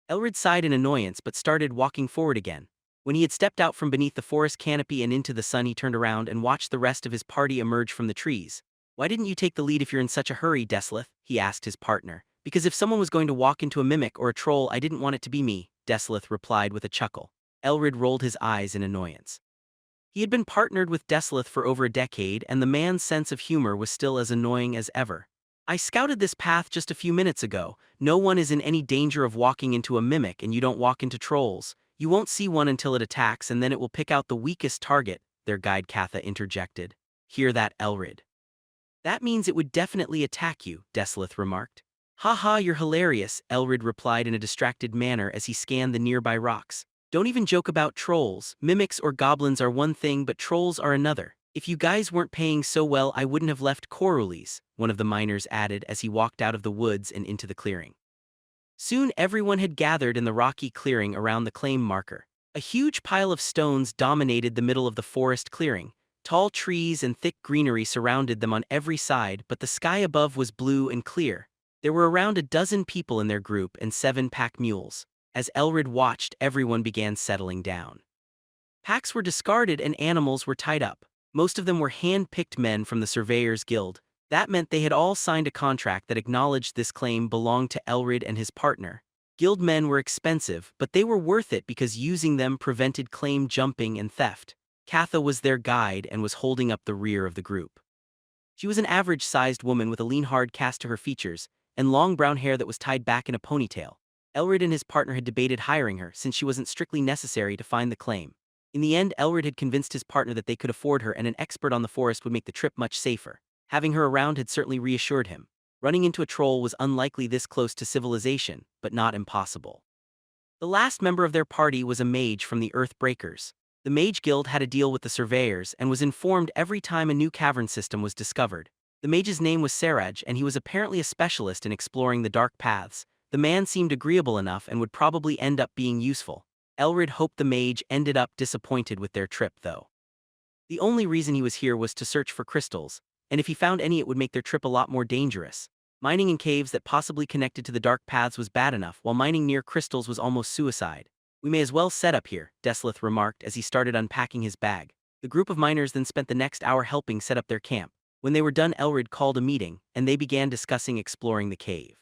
Elrid sighed in annoyance but started walking forward again. When he had stepped out from beneath the forest canopy and into the sun, he turned around and watched the rest of his party emerge from the trees. "Why didn't you take the lead if you're in such a hurry, Deslith?" he asked his partner. "Because if someone was going to walk into a mimic or a troll, I didn't want it to be me," Deslith replied with a chuckle. Elrid rolled his eyes in annoyance. He had been partnered with Deslith for over a decade, and the man's sense of humor was still as annoying as ever. "I scouted this path just a few minutes ago. No one is in any danger of walking into a mimic, and you don't walk into trolls. You won't see one until it attacks, and then it will pick out the weakest target," their guide Katha interjected. "Hear that, Elrid?" "That means it would definitely attack you," Deslith remarked. "Haha, you're hilarious," Elrid replied in a distracted manner as he scanned the nearby rocks. "Don't even joke about trolls. Mimics or goblins are one thing, but trolls are another. If you guys weren't paying so well, I wouldn't have left Corulis," one of the miners added as he walked out of the woods and into the clearing. Soon everyone had gathered in the rocky clearing around the claim marker. A huge pile of stones dominated the middle of the forest clearing. Tall trees and thick greenery surrounded them on every side, but the sky above was blue and clear. There were around a dozen people in their group and 7 pack mules. As Elrid watched, everyone began settling down. Packs were discarded and animals were tied up. Most of them were hand-picked men from the Surveyors Guild. That meant they had all signed a contract that acknowledged this claim belonged to Elrid and his partner. Guild men were expensive, but they were worth it because using them prevented claim jumping and theft. Katha was their guide and was holding up the rear of the group. She was an average-sized woman with a lean hard cast to her features, and long brown hair that was tied back in a ponytail. Elred and his partner had debated hiring her since she wasn't strictly necessary to find the claim. In the end, Elred had convinced his partner that they could afford her and an expert on the forest would make the trip much safer. Having her around had certainly reassured him. Running into a troll was unlikely this close to civilization, but not impossible. The last member of their party was a mage from the Earthbreakers. The Mage Guild had a deal with the surveyors and was informed every time a new cavern system was discovered. The mage's name was Saraj, and he was apparently a specialist in exploring the dark paths. The man seemed agreeable enough and would probably end up being useful. Elred hoped the mage ended up disappointed with their trip, though. The only reason he was here was to search for crystals, and if he found any it would make their trip a lot more dangerous. Mining in caves that possibly connected to the dark paths was bad enough, while mining near crystals was almost suicide. "We may as well set up here," Desolith remarked as he started unpacking his bag. The group of miners then spent the next hour helping set up their camp. When they were done, Elred called a meeting, and they began discussing exploring the cave.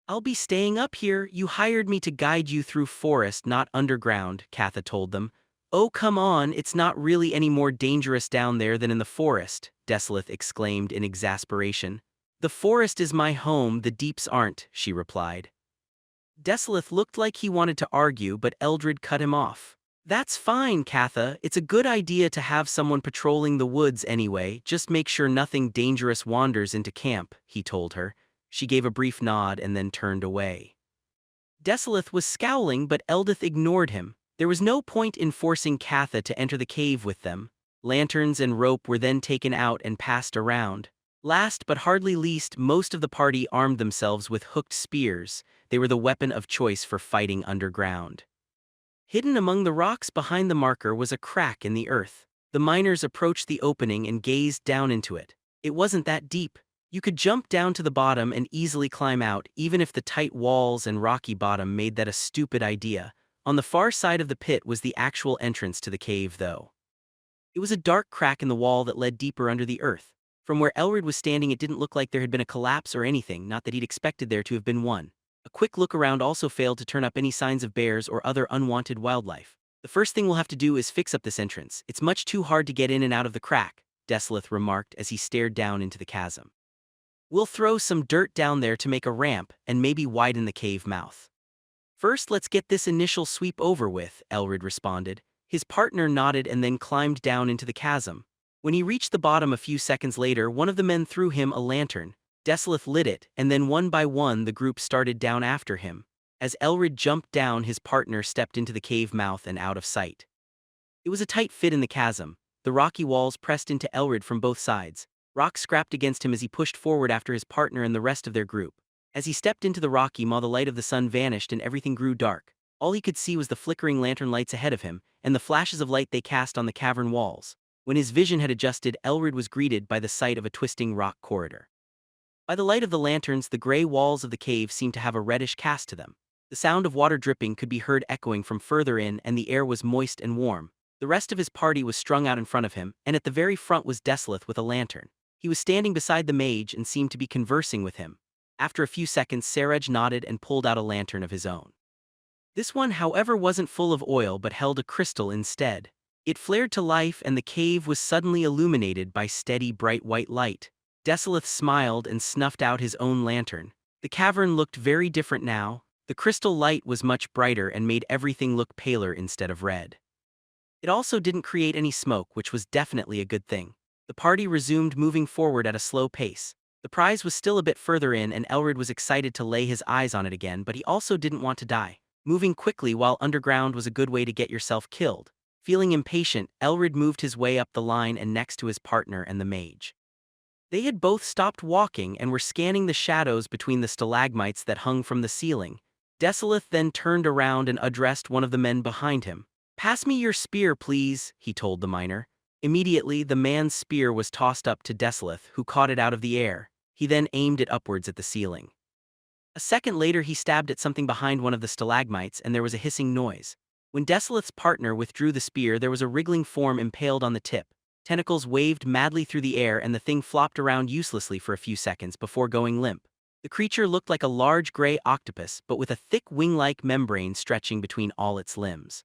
"I'll be staying up here. You hired me to guide you through forest, not underground," Katha told them. "Oh, come on, it's not really any more dangerous down there than in the forest," Desolith exclaimed in exasperation. "The forest is my home, the deeps aren't," she replied. Desolith looked like he wanted to argue, but Eldred cut him off. "That's fine, Katha. It's a good idea to have someone patrolling the woods anyway. Just make sure nothing dangerous wanders into camp," he told her. She gave a brief nod and then turned away. Desolith was scowling, but Eldith ignored him. There was no point in forcing Katha to enter the cave with them. Lanterns and rope were then taken out and passed around. Last but hardly least, most of the party armed themselves with hooked spears. They were the weapon of choice for fighting underground. Hidden among the rocks behind the marker was a crack in the earth. The miners approached the opening and gazed down into it. It wasn't that deep. You could jump down to the bottom and easily climb out, even if the tight walls and rocky bottom made that a stupid idea. On the far side of the pit was the actual entrance to the cave, though. It was a dark crack in the wall that led deeper under the earth. From where Elred was standing, it didn't look like there had been a collapse or anything, not that he'd expected there to have been one. A quick look around also failed to turn up any signs of bears or other unwanted wildlife. "The first thing we'll have to do is fix up this entrance. It's much too hard to get in and out of the crack," Desolith remarked as he stared down into the chasm. "We'll throw some dirt down there to make a ramp and maybe widen the cave mouth." "First, let's get this initial sweep over with," Elred responded. His partner nodded and then climbed down into the chasm. When he reached the bottom a few seconds later, one of the men threw him a lantern. Desolith lit it, and then one by one the group started down after him. As Elred jumped down, his partner stepped into the cave mouth and out of sight. It was a tight fit in the chasm. The rocky walls pressed into Elred from both sides. Rocks scrapped against him as he pushed forward after his partner and the rest of their group. As he stepped into the rocky maw, the light of the sun vanished and everything grew dark. All he could see was the flickering lantern lights ahead of him, and the flashes of light they cast on the cavern walls. When his vision had adjusted, Elred was greeted by the sight of a twisting rock corridor. By the light of the lanterns, the gray walls of the cave seemed to have a reddish cast to them. The sound of water dripping could be heard echoing from further in, and the air was moist and warm. The rest of his party was strung out in front of him, and at the very front was Desolith with a lantern. He was standing beside the mage and seemed to be conversing with him. After a few seconds, Saraj nodded and pulled out a lantern of his own. This one, however, wasn't full of oil but held a crystal instead. It flared to life and the cave was suddenly illuminated by steady bright white light. Desolith smiled and snuffed out his own lantern. The cavern looked very different now. The crystal light was much brighter and made everything look paler instead of red. It also didn't create any smoke, which was definitely a good thing. The party resumed moving forward at a slow pace. The prize was still a bit further in and Elred was excited to lay his eyes on it again, but he also didn't want to die. Moving quickly while underground was a good way to get yourself killed. Feeling impatient, Elred moved his way up the line and next to his partner and the mage. They had both stopped walking and were scanning the shadows between the stalagmites that hung from the ceiling. Desolith then turned around and addressed one of the men behind him. "Pass me your spear, please," he told the miner. Immediately, the man's spear was tossed up to Desolith, who caught it out of the air. He then aimed it upwards at the ceiling. A second later, he stabbed at something behind one of the stalagmites and there was a hissing noise. When Desolith's partner withdrew the spear, there was a wriggling form impaled on the tip. Tentacles waved madly through the air and the thing flopped around uselessly for a few seconds before going limp. The creature looked like a large gray octopus, but with a thick wing-like membrane stretching between all its limbs.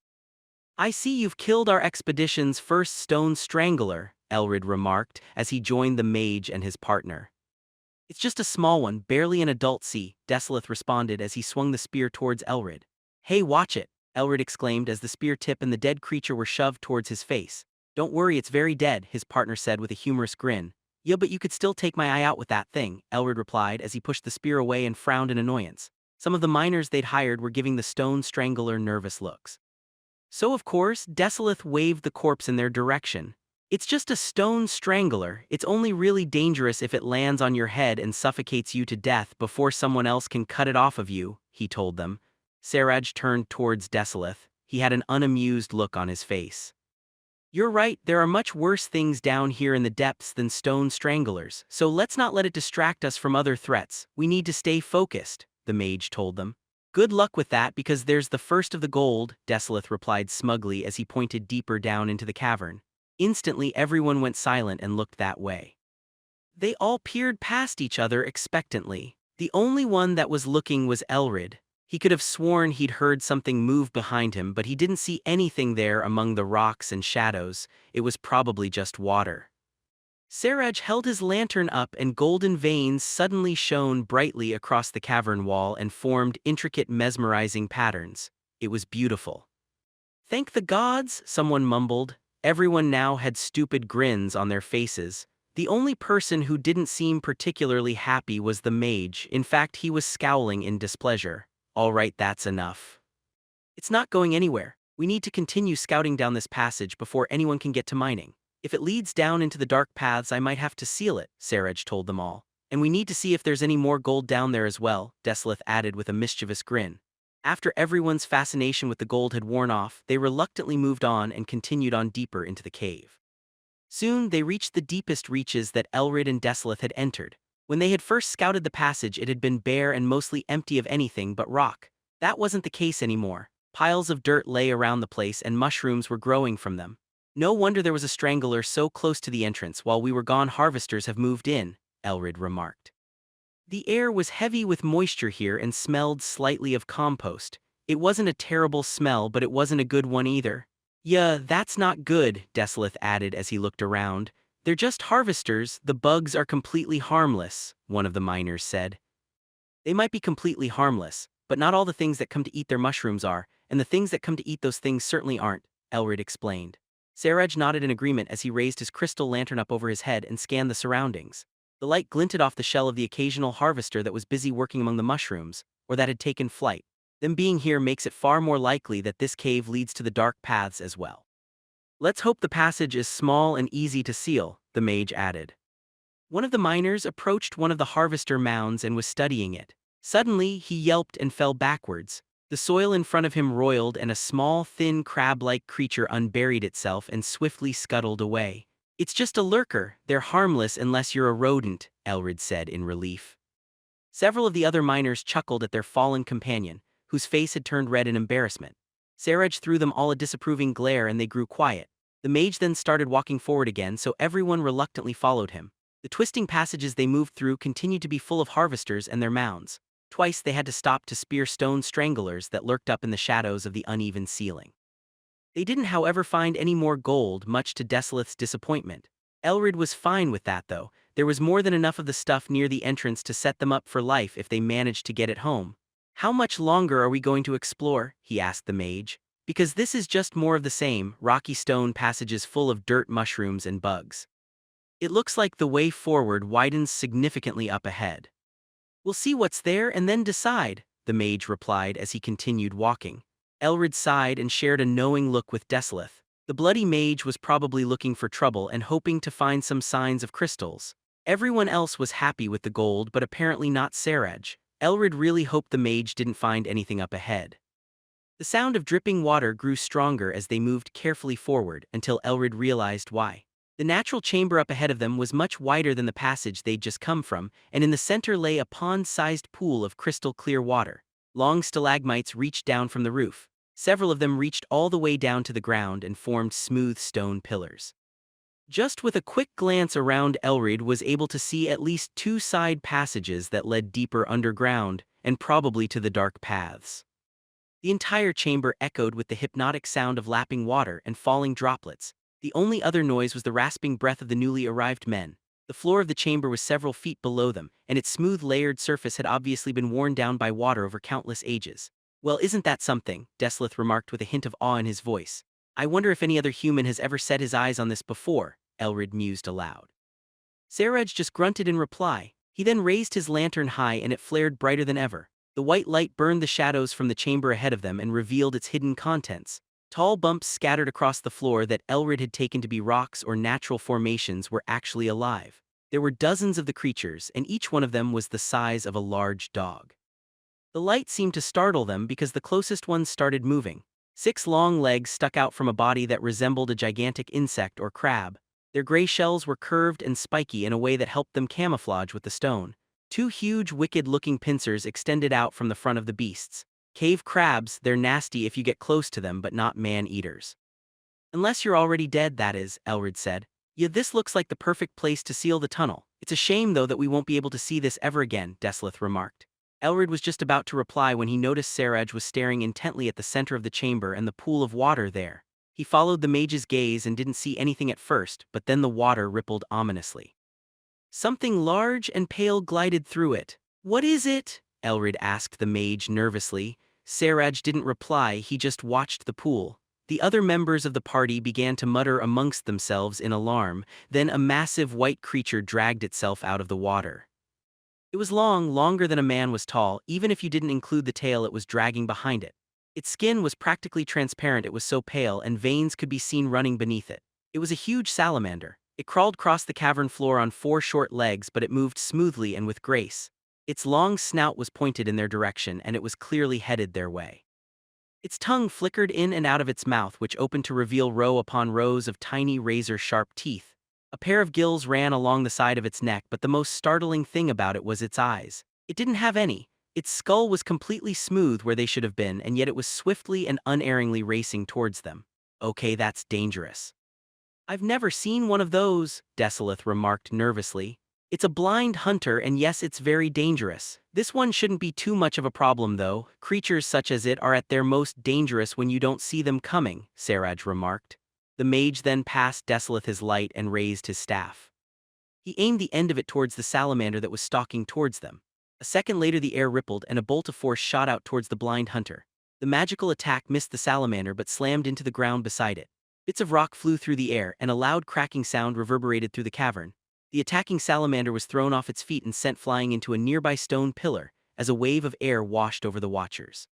"I see you've killed our expedition's first stone strangler," Elred remarked as he joined the mage and his partner. It's just a small one, barely an adult sea, Desolith responded as he swung the spear towards Elrid. Hey, watch it, Elrid exclaimed as the spear tip and the dead creature were shoved towards his face. Don't worry, it's very dead, his partner said with a humorous grin. Yeah, but you could still take my eye out with that thing, Elrid replied as he pushed the spear away and frowned in annoyance. Some of the miners they'd hired were giving the stone strangler nervous looks. So of course, Desolith waved the corpse in their direction. It's just a stone strangler, it's only really dangerous if it lands on your head and suffocates you to death before someone else can cut it off of you, he told them. Seraj turned towards Desolith. He had an unamused look on his face. You're right, there are much worse things down here in the depths than stone stranglers, so let's not let it distract us from other threats. We need to stay focused, the mage told them. Good luck with that because there's the first of the gold, Desolith replied smugly as he pointed deeper down into the cavern. Instantly everyone went silent and looked that way. They all peered past each other expectantly. The only one that was looking was Elrid. He could have sworn he'd heard something move behind him, but he didn't see anything there among the rocks and shadows. It was probably just water. Seraj held his lantern up and golden veins suddenly shone brightly across the cavern wall and formed intricate mesmerizing patterns. It was beautiful. Thank the gods, someone mumbled. Everyone now had stupid grins on their faces. The only person who didn't seem particularly happy was the mage. In fact, he was scowling in displeasure. All right, that's enough. It's not going anywhere. We need to continue scouting down this passage before anyone can get to mining. If it leads down into the dark paths, I might have to seal it, Seraj told them all. And we need to see if there's any more gold down there as well, Desolith added with a mischievous grin. After everyone's fascination with the gold had worn off, they reluctantly moved on and continued on deeper into the cave. Soon, they reached the deepest reaches that Elrid and Desolith had entered. When they had first scouted the passage, it had been bare and mostly empty of anything but rock. That wasn't the case anymore. Piles of dirt lay around the place and mushrooms were growing from them. No wonder there was a strangler so close to the entrance. While we were gone, harvesters have moved in, Elrid remarked. The air was heavy with moisture here and smelled slightly of compost. It wasn't a terrible smell, but it wasn't a good one either. Yeah, that's not good, Desolith added as he looked around. They're just harvesters, the bugs are completely harmless, one of the miners said. They might be completely harmless, but not all the things that come to eat their mushrooms are, and the things that come to eat those things certainly aren't, Elrid explained. Seraj nodded in agreement as he raised his crystal lantern up over his head and scanned the surroundings. The light glinted off the shell of the occasional harvester that was busy working among the mushrooms, or that had taken flight. Them being here makes it far more likely that this cave leads to the dark paths as well. Let's hope the passage is small and easy to seal, the mage added. One of the miners approached one of the harvester mounds and was studying it. Suddenly, he yelped and fell backwards. The soil in front of him roiled and a small, thin, crab-like creature unburied itself and swiftly scuttled away. It's just a lurker, they're harmless unless you're a rodent, Elrid said in relief. Several of the other miners chuckled at their fallen companion, whose face had turned red in embarrassment. Seraj threw them all a disapproving glare and they grew quiet. The mage then started walking forward again, so everyone reluctantly followed him. The twisting passages they moved through continued to be full of harvesters and their mounds. Twice they had to stop to spear stone stranglers that lurked up in the shadows of the uneven ceiling. They didn't, however, find any more gold, much to Desolith's disappointment. Elrid was fine with that, though. There was more than enough of the stuff near the entrance to set them up for life if they managed to get it home. How much longer are we going to explore? He asked the mage. Because this is just more of the same, rocky stone passages full of dirt, mushrooms, and bugs. It looks like the way forward widens significantly up ahead. We'll see what's there and then decide, the mage replied as he continued walking. Elrid sighed and shared a knowing look with Desolith. The bloody mage was probably looking for trouble and hoping to find some signs of crystals. Everyone else was happy with the gold, but apparently not Seraj. Elrid really hoped the mage didn't find anything up ahead. The sound of dripping water grew stronger as they moved carefully forward until Elrid realized why. The natural chamber up ahead of them was much wider than the passage they'd just come from, and in the center lay a pond-sized pool of crystal-clear water. Long stalagmites reached down from the roof. Several of them reached all the way down to the ground and formed smooth stone pillars. Just with a quick glance around, Elrid was able to see at least 2 side passages that led deeper underground, and probably to the dark paths. The entire chamber echoed with the hypnotic sound of lapping water and falling droplets. The only other noise was the rasping breath of the newly arrived men. The floor of the chamber was several feet below them, and its smooth layered surface had obviously been worn down by water over countless ages. "Well, isn't that something?" Desolith remarked with a hint of awe in his voice. "I wonder if any other human has ever set his eyes on this before," Elrid mused aloud. Saraj just grunted in reply. He then raised his lantern high and it flared brighter than ever. The white light burned the shadows from the chamber ahead of them and revealed its hidden contents. Tall bumps scattered across the floor that Elrid had taken to be rocks or natural formations were actually alive. There were dozens of the creatures, and each one of them was the size of a large dog. The light seemed to startle them because the closest ones started moving. 6 long legs stuck out from a body that resembled a gigantic insect or crab. Their gray shells were curved and spiky in a way that helped them camouflage with the stone. 2 huge, wicked-looking pincers extended out from the front of the beasts. Cave crabs, they're nasty if you get close to them, but not man-eaters. "Unless you're already dead, that is," Elrid said. "Yeah, this looks like the perfect place to seal the tunnel. It's a shame, though, that we won't be able to see this ever again," Desolith remarked. Elrid was just about to reply when he noticed Saraj was staring intently at the center of the chamber and the pool of water there. He followed the mage's gaze and didn't see anything at first, but then the water rippled ominously. Something large and pale glided through it. "What is it?" Elrid asked the mage nervously. Saraj didn't reply, he just watched the pool. The other members of the party began to mutter amongst themselves in alarm, then a massive white creature dragged itself out of the water. It was long, longer than a man was tall, even if you didn't include the tail it was dragging behind it. Its skin was practically transparent, it was so pale, and veins could be seen running beneath it. It was a huge salamander. It crawled across the cavern floor on 4 short legs, but it moved smoothly and with grace. Its long snout was pointed in their direction, and it was clearly headed their way. Its tongue flickered in and out of its mouth, which opened to reveal row upon rows of tiny razor-sharp teeth. A pair of gills ran along the side of its neck, but the most startling thing about it was its eyes. It didn't have any. Its skull was completely smooth where they should have been, and yet it was swiftly and unerringly racing towards them. "Okay, that's dangerous." "I've never seen one of those," Desolith remarked nervously. "It's a blind hunter, and yes, it's very dangerous. This one shouldn't be too much of a problem, though. Creatures such as it are at their most dangerous when you don't see them coming," Saraj remarked. The mage then passed Desolith his light and raised his staff. He aimed the end of it towards the salamander that was stalking towards them. A second later the air rippled and a bolt of force shot out towards the blind hunter. The magical attack missed the salamander but slammed into the ground beside it. Bits of rock flew through the air, and a loud cracking sound reverberated through the cavern. The attacking salamander was thrown off its feet and sent flying into a nearby stone pillar, as a wave of air washed over the watchers.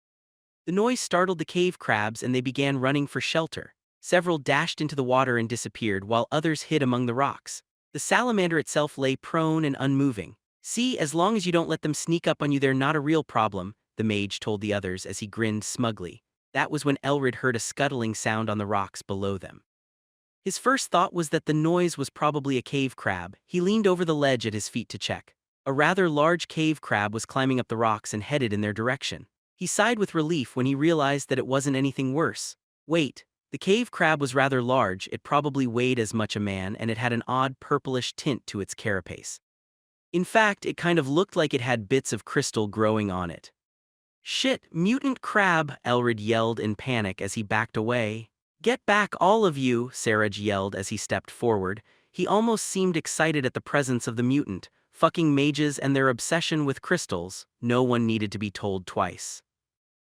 The noise startled the cave crabs and they began running for shelter. Several dashed into the water and disappeared, while others hid among the rocks. The salamander itself lay prone and unmoving. "See, as long as you don't let them sneak up on you, they're not a real problem," the mage told the others as he grinned smugly. That was when Elrid heard a scuttling sound on the rocks below them. His first thought was that the noise was probably a cave crab. He leaned over the ledge at his feet to check. A rather large cave crab was climbing up the rocks and headed in their direction. He sighed with relief when he realized that it wasn't anything worse. Wait, the cave crab was rather large, it probably weighed as much a man, and it had an odd purplish tint to its carapace. In fact, it kind of looked like it had bits of crystal growing on it. "Shit, mutant crab," Elrid yelled in panic as he backed away. "Get back, all of you," Saraj yelled as he stepped forward. He almost seemed excited at the presence of the mutant. Fucking mages and their obsession with crystals, no one needed to be told twice.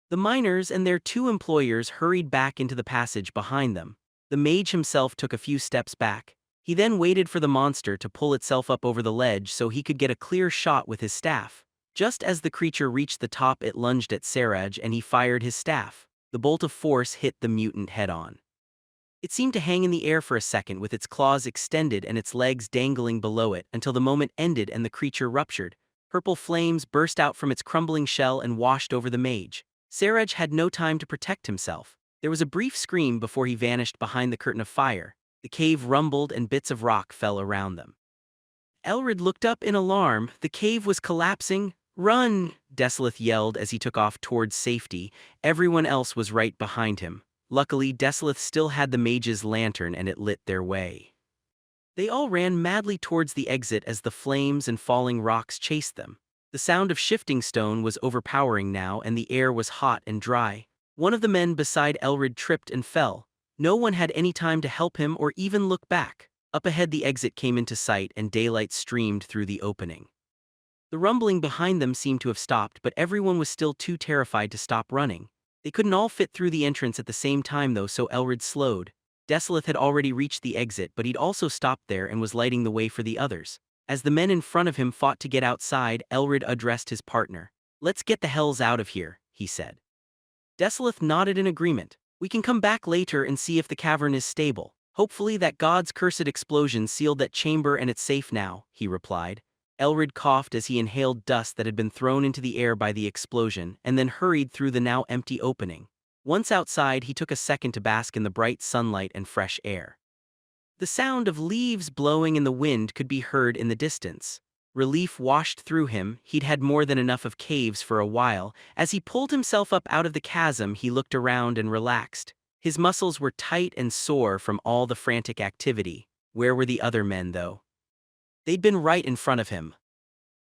The miners and their 2 employers hurried back into the passage behind them. The mage himself took a few steps back. He then waited for the monster to pull itself up over the ledge so he could get a clear shot with his staff. Just as the creature reached the top, it lunged at Saraj and he fired his staff. The bolt of force hit the mutant head-on. It seemed to hang in the air for a second with its claws extended and its legs dangling below it until the moment ended and the creature ruptured. Purple flames burst out from its crumbling shell and washed over the mage. Saraj had no time to protect himself. There was a brief scream before he vanished behind the curtain of fire. The cave rumbled and bits of rock fell around them. Elrid looked up in alarm. The cave was collapsing. "Run!" Desolith yelled as he took off towards safety. Everyone else was right behind him. Luckily, Desolith still had the mage's lantern and it lit their way. They all ran madly towards the exit as the flames and falling rocks chased them. The sound of shifting stone was overpowering now, and the air was hot and dry. One of the men beside Elrid tripped and fell. No one had any time to help him or even look back. Up ahead the exit came into sight and daylight streamed through the opening. The rumbling behind them seemed to have stopped, but everyone was still too terrified to stop running. They couldn't all fit through the entrance at the same time though, so Elrid slowed. Desolith had already reached the exit, but he'd also stopped there and was lighting the way for the others. As the men in front of him fought to get outside, Elrid addressed his partner. "Let's get the hells out of here," he said. Desolith nodded in agreement. "We can come back later and see if the cavern is stable. Hopefully that god's cursed explosion sealed that chamber and it's safe now," he replied. Elrid coughed as he inhaled dust that had been thrown into the air by the explosion, and then hurried through the now empty opening. Once outside, he took a second to bask in the bright sunlight and fresh air. The sound of leaves blowing in the wind could be heard in the distance. Relief washed through him. He'd had more than enough of caves for a while. As he pulled himself up out of the chasm, he looked around and relaxed. His muscles were tight and sore from all the frantic activity. Where were the other men, though? They'd been right in front of him.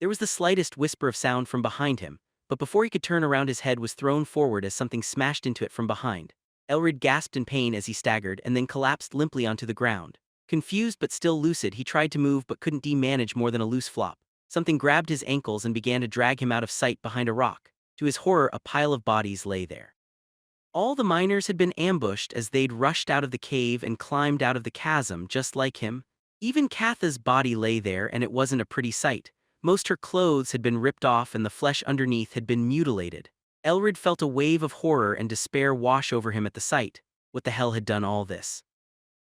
There was the slightest whisper of sound from behind him, but before he could turn around, his head was thrown forward as something smashed into it from behind. Elrid gasped in pain as he staggered and then collapsed limply onto the ground. Confused but still lucid, he tried to move but couldn't manage more than a loose flop. Something grabbed his ankles and began to drag him out of sight behind a rock. To his horror, a pile of bodies lay there. All the miners had been ambushed as they'd rushed out of the cave and climbed out of the chasm just like him. Even Katha's body lay there, and it wasn't a pretty sight. Most her clothes had been ripped off and the flesh underneath had been mutilated. Elrid felt a wave of horror and despair wash over him at the sight. What the hell had done all this?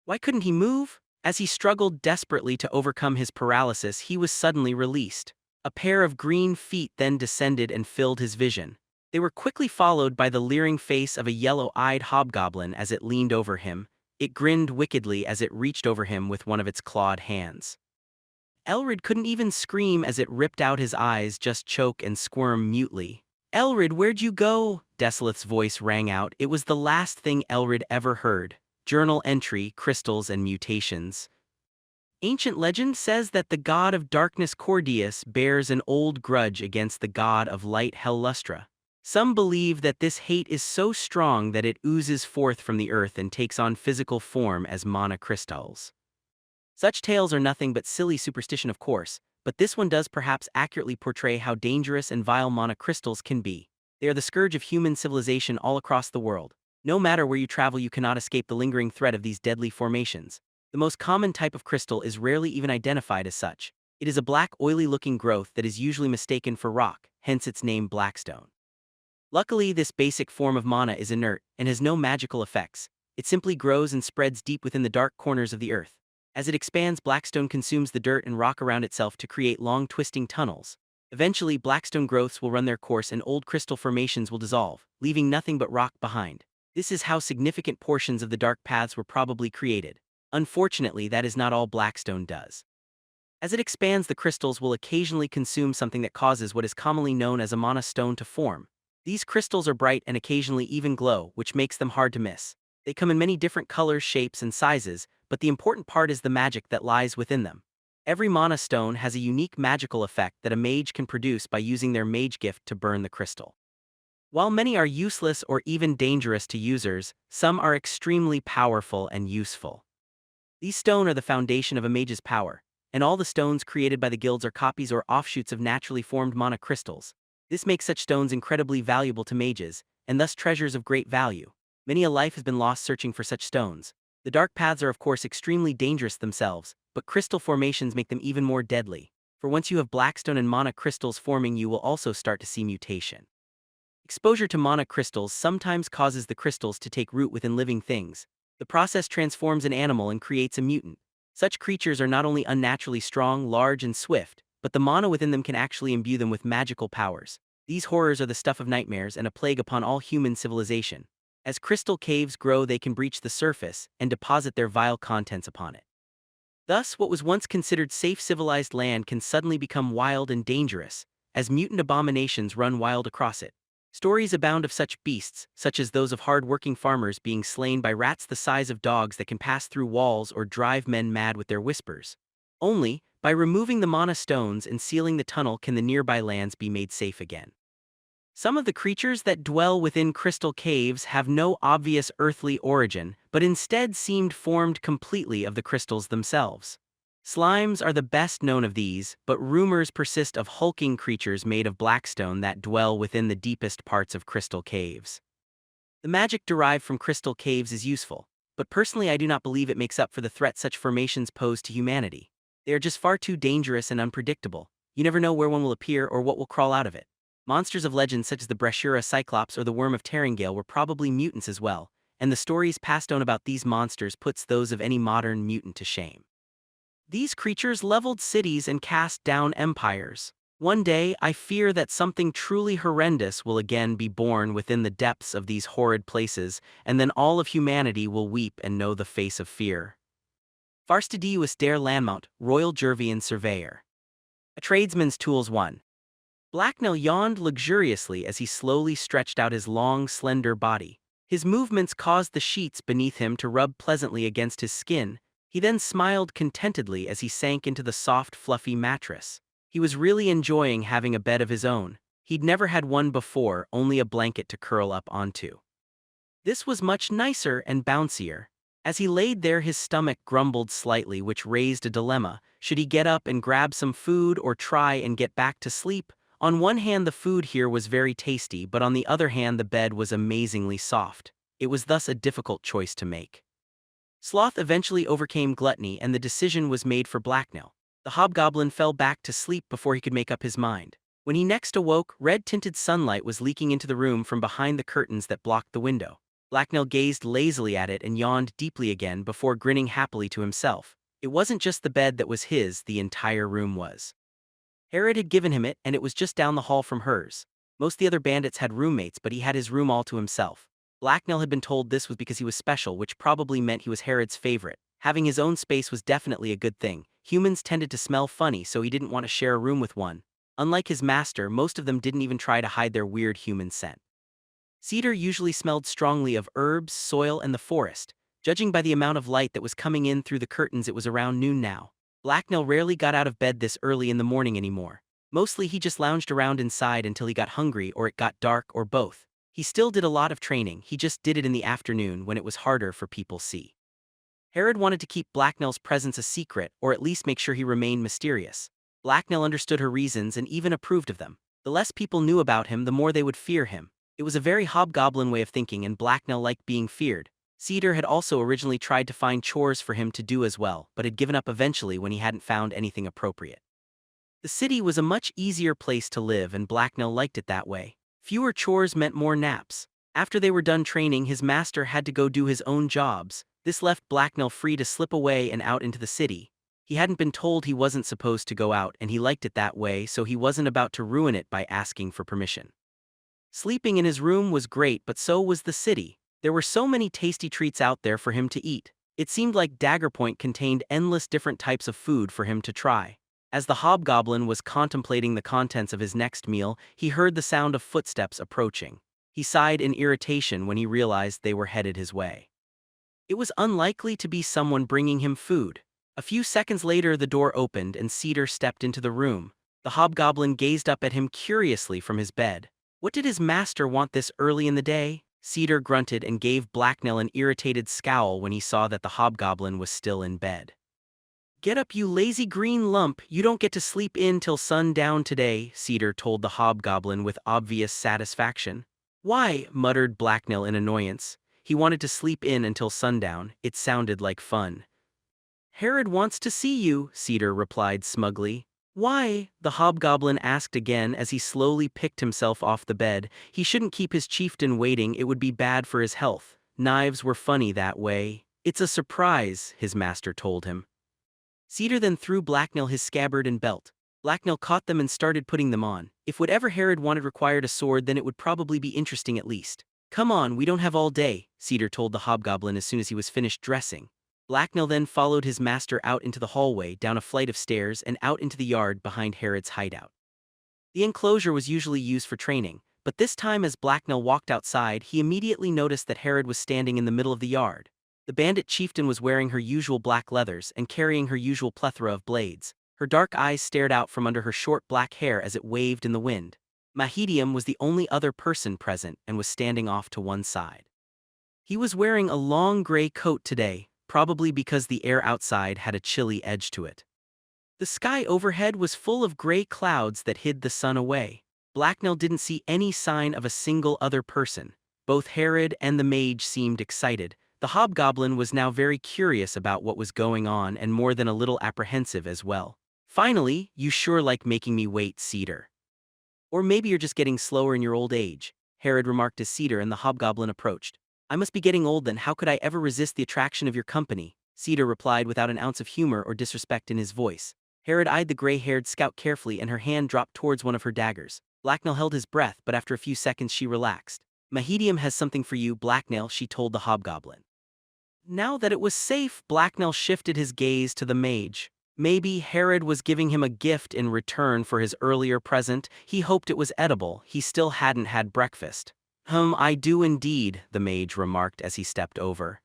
Why couldn't he move? As he struggled desperately to overcome his paralysis, he was suddenly released. A pair of green feet then descended and filled his vision. They were quickly followed by the leering face of a yellow-eyed hobgoblin as it leaned over him. It grinned wickedly as it reached over him with one of its clawed hands. Elrid couldn't even scream as it ripped out his eyes, just choke and squirm mutely. "Elrid, where'd you go?" Desolith's voice rang out. It was the last thing Elrid ever heard. Journal entry, crystals and mutations. Ancient legend says that the god of darkness Cordius bears an old grudge against the god of light Hellustra. Some believe that this hate is so strong that it oozes forth from the earth and takes on physical form as mana crystals. Such tales are nothing but silly superstition, of course, but this one does perhaps accurately portray how dangerous and vile mana crystals can be. They are the scourge of human civilization all across the world. No matter where you travel, you cannot escape the lingering threat of these deadly formations. The most common type of crystal is rarely even identified as such. It is a black, oily-looking growth that is usually mistaken for rock, hence its name Blackstone. Luckily, this basic form of mana is inert and has no magical effects. It simply grows and spreads deep within the dark corners of the earth. As it expands, Blackstone consumes the dirt and rock around itself to create long, twisting tunnels. Eventually, Blackstone growths will run their course and old crystal formations will dissolve, leaving nothing but rock behind. This is how significant portions of the dark paths were probably created. Unfortunately, that is not all Blackstone does. As it expands, the crystals will occasionally consume something that causes what is commonly known as a mana stone to form. These crystals are bright and occasionally even glow, which makes them hard to miss. They come in many different colors, shapes, and sizes, but the important part is the magic that lies within them. Every mana stone has a unique magical effect that a mage can produce by using their mage gift to burn the crystal. While many are useless or even dangerous to users, some are extremely powerful and useful. These stones are the foundation of a mage's power, and all the stones created by the guilds are copies or offshoots of naturally formed mana crystals. This makes such stones incredibly valuable to mages, and thus treasures of great value. Many a life has been lost searching for such stones. The dark paths are of course extremely dangerous themselves, but crystal formations make them even more deadly. For once you have Blackstone and mana crystals forming, you will also start to see mutation. Exposure to mana crystals sometimes causes the crystals to take root within living things. The process transforms an animal and creates a mutant. Such creatures are not only unnaturally strong, large, and swift, but the mana within them can actually imbue them with magical powers. These horrors are the stuff of nightmares and a plague upon all human civilization. As crystal caves grow, they can breach the surface and deposit their vile contents upon it. Thus, what was once considered safe civilized land can suddenly become wild and dangerous, as mutant abominations run wild across it. Stories abound of such beasts, such as those of hard-working farmers being slain by rats the size of dogs that can pass through walls or drive men mad with their whispers. Only, by removing the mana stones and sealing the tunnel can the nearby lands be made safe again. Some of the creatures that dwell within crystal caves have no obvious earthly origin, but instead seemed formed completely of the crystals themselves. Slimes are the best known of these, but rumors persist of hulking creatures made of blackstone that dwell within the deepest parts of crystal caves. The magic derived from crystal caves is useful, but personally I do not believe it makes up for the threat such formations pose to humanity. They are just far too dangerous and unpredictable. You never know where one will appear or what will crawl out of it. Monsters of legend such as the Brashura Cyclops or the Worm of Terringale were probably mutants as well, and the stories passed on about these monsters puts those of any modern mutant to shame. These creatures leveled cities and cast down empires. One day, I fear that something truly horrendous will again be born within the depths of these horrid places, and then all of humanity will weep and know the face of fear. Farstadius der Landmount, Royal Jervian Surveyor. A Tradesman's Tools 1. Blacknell yawned luxuriously as he slowly stretched out his long, slender body. His movements caused the sheets beneath him to rub pleasantly against his skin. He then smiled contentedly as he sank into the soft, fluffy mattress. He was really enjoying having a bed of his own. He'd never had one before, only a blanket to curl up onto. This was much nicer and bouncier. As he laid there, his stomach grumbled slightly, which raised a dilemma. Should he get up and grab some food or try and get back to sleep? On one hand, the food here was very tasty, but on the other hand, the bed was amazingly soft. It was thus a difficult choice to make. Sloth eventually overcame gluttony and the decision was made for Blacknell. The hobgoblin fell back to sleep before he could make up his mind. When he next awoke, red-tinted sunlight was leaking into the room from behind the curtains that blocked the window. Blacknell gazed lazily at it and yawned deeply again before grinning happily to himself. It wasn't just the bed that was his, the entire room was. Herod had given him it, and it was just down the hall from hers. Most of the other bandits had roommates, but he had his room all to himself. Blacknell had been told this was because he was special, which probably meant he was Herod's favorite. Having his own space was definitely a good thing. Humans tended to smell funny, so he didn't want to share a room with one. Unlike his master, most of them didn't even try to hide their weird human scent. Cedar usually smelled strongly of herbs, soil, and the forest. Judging by the amount of light that was coming in through the curtains, it was around noon now. Blacknell rarely got out of bed this early in the morning anymore. Mostly he just lounged around inside until he got hungry or it got dark or both. He still did a lot of training, he just did it in the afternoon when it was harder for people to see. Herod wanted to keep Blacknell's presence a secret, or at least make sure he remained mysterious. Blacknell understood her reasons and even approved of them. The less people knew about him, the more they would fear him. It was a very hobgoblin way of thinking, and Blacknell liked being feared. Cedar had also originally tried to find chores for him to do as well, but had given up eventually when he hadn't found anything appropriate. The city was a much easier place to live, and Blacknell liked it that way. Fewer chores meant more naps. After they were done training, his master had to go do his own jobs. This left Blacknell free to slip away and out into the city. He hadn't been told he wasn't supposed to go out, and he liked it that way, so he wasn't about to ruin it by asking for permission. Sleeping in his room was great, but so was the city. There were so many tasty treats out there for him to eat. It seemed like Dagger Point contained endless different types of food for him to try. As the hobgoblin was contemplating the contents of his next meal, he heard the sound of footsteps approaching. He sighed in irritation when he realized they were headed his way. It was unlikely to be someone bringing him food. A few seconds later, the door opened and Cedar stepped into the room. The hobgoblin gazed up at him curiously from his bed. What did his master want this early in the day? Cedar grunted and gave Blacknell an irritated scowl when he saw that the hobgoblin was still in bed. "Get up, you lazy green lump, you don't get to sleep in till sundown today," Cedar told the hobgoblin with obvious satisfaction. "Why?" muttered Blacknell in annoyance. He wanted to sleep in until sundown. It sounded like fun. "Herod wants to see you," Cedar replied smugly. "Why?" the hobgoblin asked again as he slowly picked himself off the bed. He shouldn't keep his chieftain waiting, it would be bad for his health. Knives were funny that way. "It's a surprise," his master told him. Cedar then threw Blacknell his scabbard and belt. Blacknell caught them and started putting them on. If whatever Herod wanted required a sword, then it would probably be interesting at least. "Come on, we don't have all day," Cedar told the hobgoblin as soon as he was finished dressing. Blacknell then followed his master out into the hallway, down a flight of stairs, and out into the yard behind Herod's hideout. The enclosure was usually used for training, but this time as Blacknell walked outside, he immediately noticed that Herod was standing in the middle of the yard. The bandit chieftain was wearing her usual black leathers and carrying her usual plethora of blades. Her dark eyes stared out from under her short black hair as it waved in the wind. Mahedium was the only other person present and was standing off to one side. He was wearing a long gray coat today, probably because the air outside had a chilly edge to it. The sky overhead was full of gray clouds that hid the sun away. Blacknell didn't see any sign of a single other person. Both Herod and the mage seemed excited. The hobgoblin was now very curious about what was going on and more than a little apprehensive as well. Finally, you sure like making me wait, Cedar. Or maybe you're just getting slower in your old age, Herod remarked as Cedar and the hobgoblin approached. I must be getting old then, how could I ever resist the attraction of your company? Cedar replied without an ounce of humor or disrespect in his voice. Herod eyed the gray-haired scout carefully and her hand dropped towards one of her daggers. Blacknell held his breath, but after a few seconds she relaxed. Mahedium has something for you, Blacknell, she told the hobgoblin. Now that it was safe, Blacknell shifted his gaze to the mage. Maybe Herod was giving him a gift in return for his earlier present. He hoped it was edible. He still hadn't had breakfast. I do indeed, the mage remarked as he stepped over.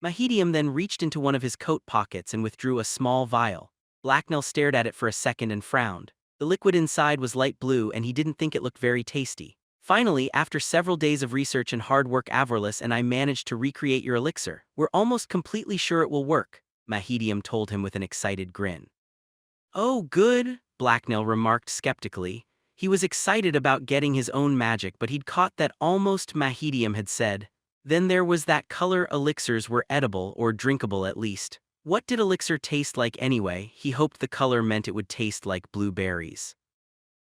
Mahedium then reached into one of his coat pockets and withdrew a small vial. Blacknell stared at it for a second and frowned. The liquid inside was light blue and he didn't think it looked very tasty. Finally, after several days of research and hard work, Avorlus and I managed to recreate your elixir. We're almost completely sure it will work, Mahedium told him with an excited grin. Oh, good, Blacknell remarked skeptically. He was excited about getting his own magic, but he'd caught that almost Mahedium had said. Then there was that color elixirs were edible or drinkable at least. What did elixir taste like anyway? He hoped the color meant it would taste like blueberries.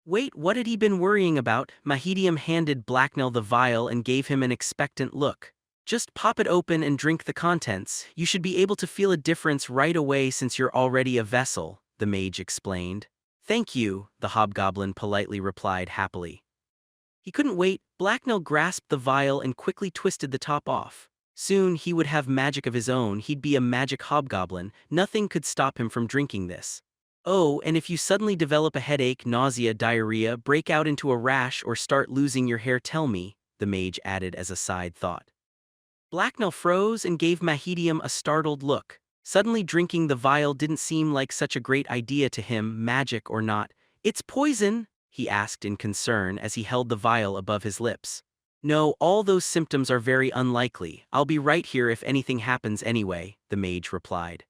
Wait, what had he been worrying about? Mahedium handed Blacknell the vial and gave him an expectant look. Just pop it open and drink the contents. You should be able to feel a difference right away since you're already a vessel, the mage explained. Thank you, the hobgoblin politely replied happily. He couldn't wait. Blacknell grasped the vial and quickly twisted the top off. Soon he would have magic of his own. He'd be a magic hobgoblin. Nothing could stop him from drinking this. Oh, and if you suddenly develop a headache, nausea, diarrhea, break out into a rash, or start losing your hair, tell me, the mage added as a side thought. Blacknell froze and gave Mahedium a startled look. Suddenly drinking the vial didn't seem like such a great idea to him, magic or not. It's poison, he asked in concern as he held the vial above his lips. No, all those symptoms are very unlikely. I'll be right here if anything happens anyway, the mage replied.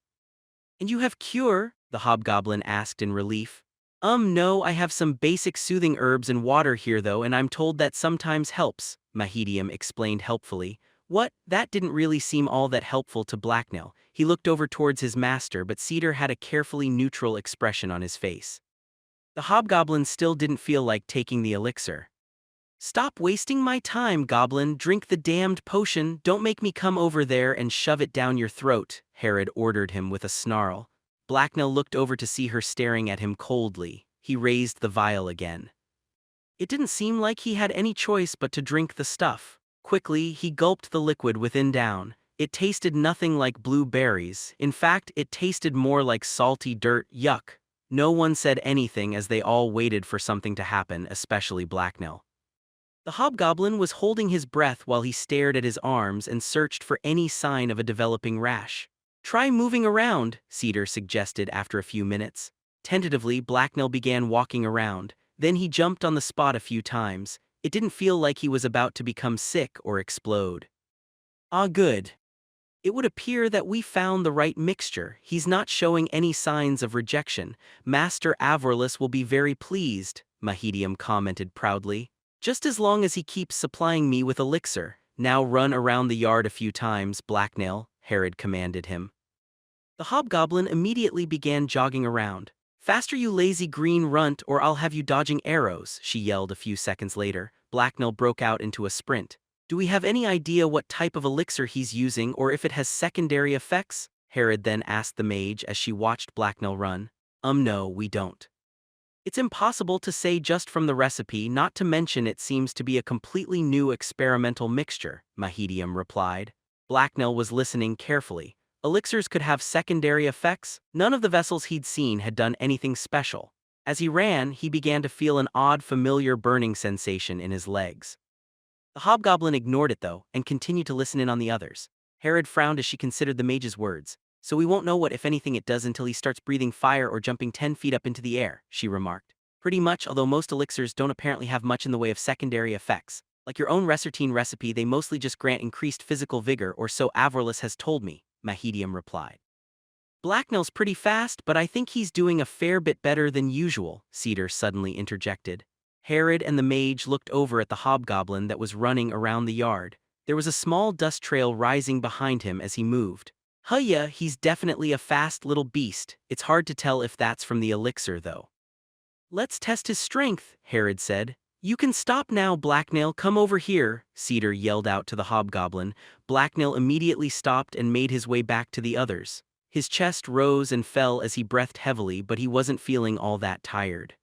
And you have cure? The hobgoblin asked in relief. No, I have some basic soothing herbs and water here though, and I'm told that sometimes helps, Mahedium explained helpfully. What? That didn't really seem all that helpful to Blacknell. He looked over towards his master, but Cedar had a carefully neutral expression on his face. The hobgoblin still didn't feel like taking the elixir. Stop wasting my time, Goblin. Drink the damned potion. Don't make me come over there and shove it down your throat, Herod ordered him with a snarl. Blacknell looked over to see her staring at him coldly. He raised the vial again. It didn't seem like he had any choice but to drink the stuff. Quickly, he gulped the liquid within down. It tasted nothing like blueberries. In fact, it tasted more like salty dirt. Yuck. No one said anything as they all waited for something to happen, especially Blacknell. The hobgoblin was holding his breath while he stared at his arms and searched for any sign of a developing rash. Try moving around, Cedar suggested after a few minutes. Tentatively, Blacknell began walking around. Then he jumped on the spot a few times. It didn't feel like he was about to become sick or explode. Ah, good. It would appear that we found the right mixture. He's not showing any signs of rejection. Master Avorlus will be very pleased, Mahedium commented proudly. Just as long as he keeps supplying me with elixir. Now run around the yard a few times, Blacknell, Herod commanded him. The hobgoblin immediately began jogging around. Faster, you lazy green runt, or I'll have you dodging arrows, she yelled a few seconds later. Blacknell broke out into a sprint. Do we have any idea what type of elixir he's using or if it has secondary effects? Herod then asked the mage as she watched Blacknell run. No, we don't. It's impossible to say just from the recipe, not to mention it seems to be a completely new experimental mixture, Mahedium replied. Blacknell was listening carefully. Elixirs could have secondary effects? None of the vessels he'd seen had done anything special. As he ran, he began to feel an odd familiar burning sensation in his legs. The hobgoblin ignored it though, and continued to listen in on the others. Herod frowned as she considered the mage's words. So we won't know what, if anything, it does until he starts breathing fire or jumping 10 feet up into the air, she remarked. Pretty much, although most elixirs don't apparently have much in the way of secondary effects. Like your own resertine recipe, they mostly just grant increased physical vigor, or so Avorlus has told me, Mahedium replied. Blacknell's pretty fast, but I think he's doing a fair bit better than usual, Cedar suddenly interjected. Herod and the mage looked over at the hobgoblin that was running around the yard. There was a small dust trail rising behind him as he moved. Yeah, he's definitely a fast little beast. It's hard to tell if that's from the elixir, though. Let's test his strength, Herod said. You can stop now, Blacknail, come over here, Cedar yelled out to the hobgoblin. Blacknail immediately stopped and made his way back to the others. His chest rose and fell as he breathed heavily, but he wasn't feeling all that tired.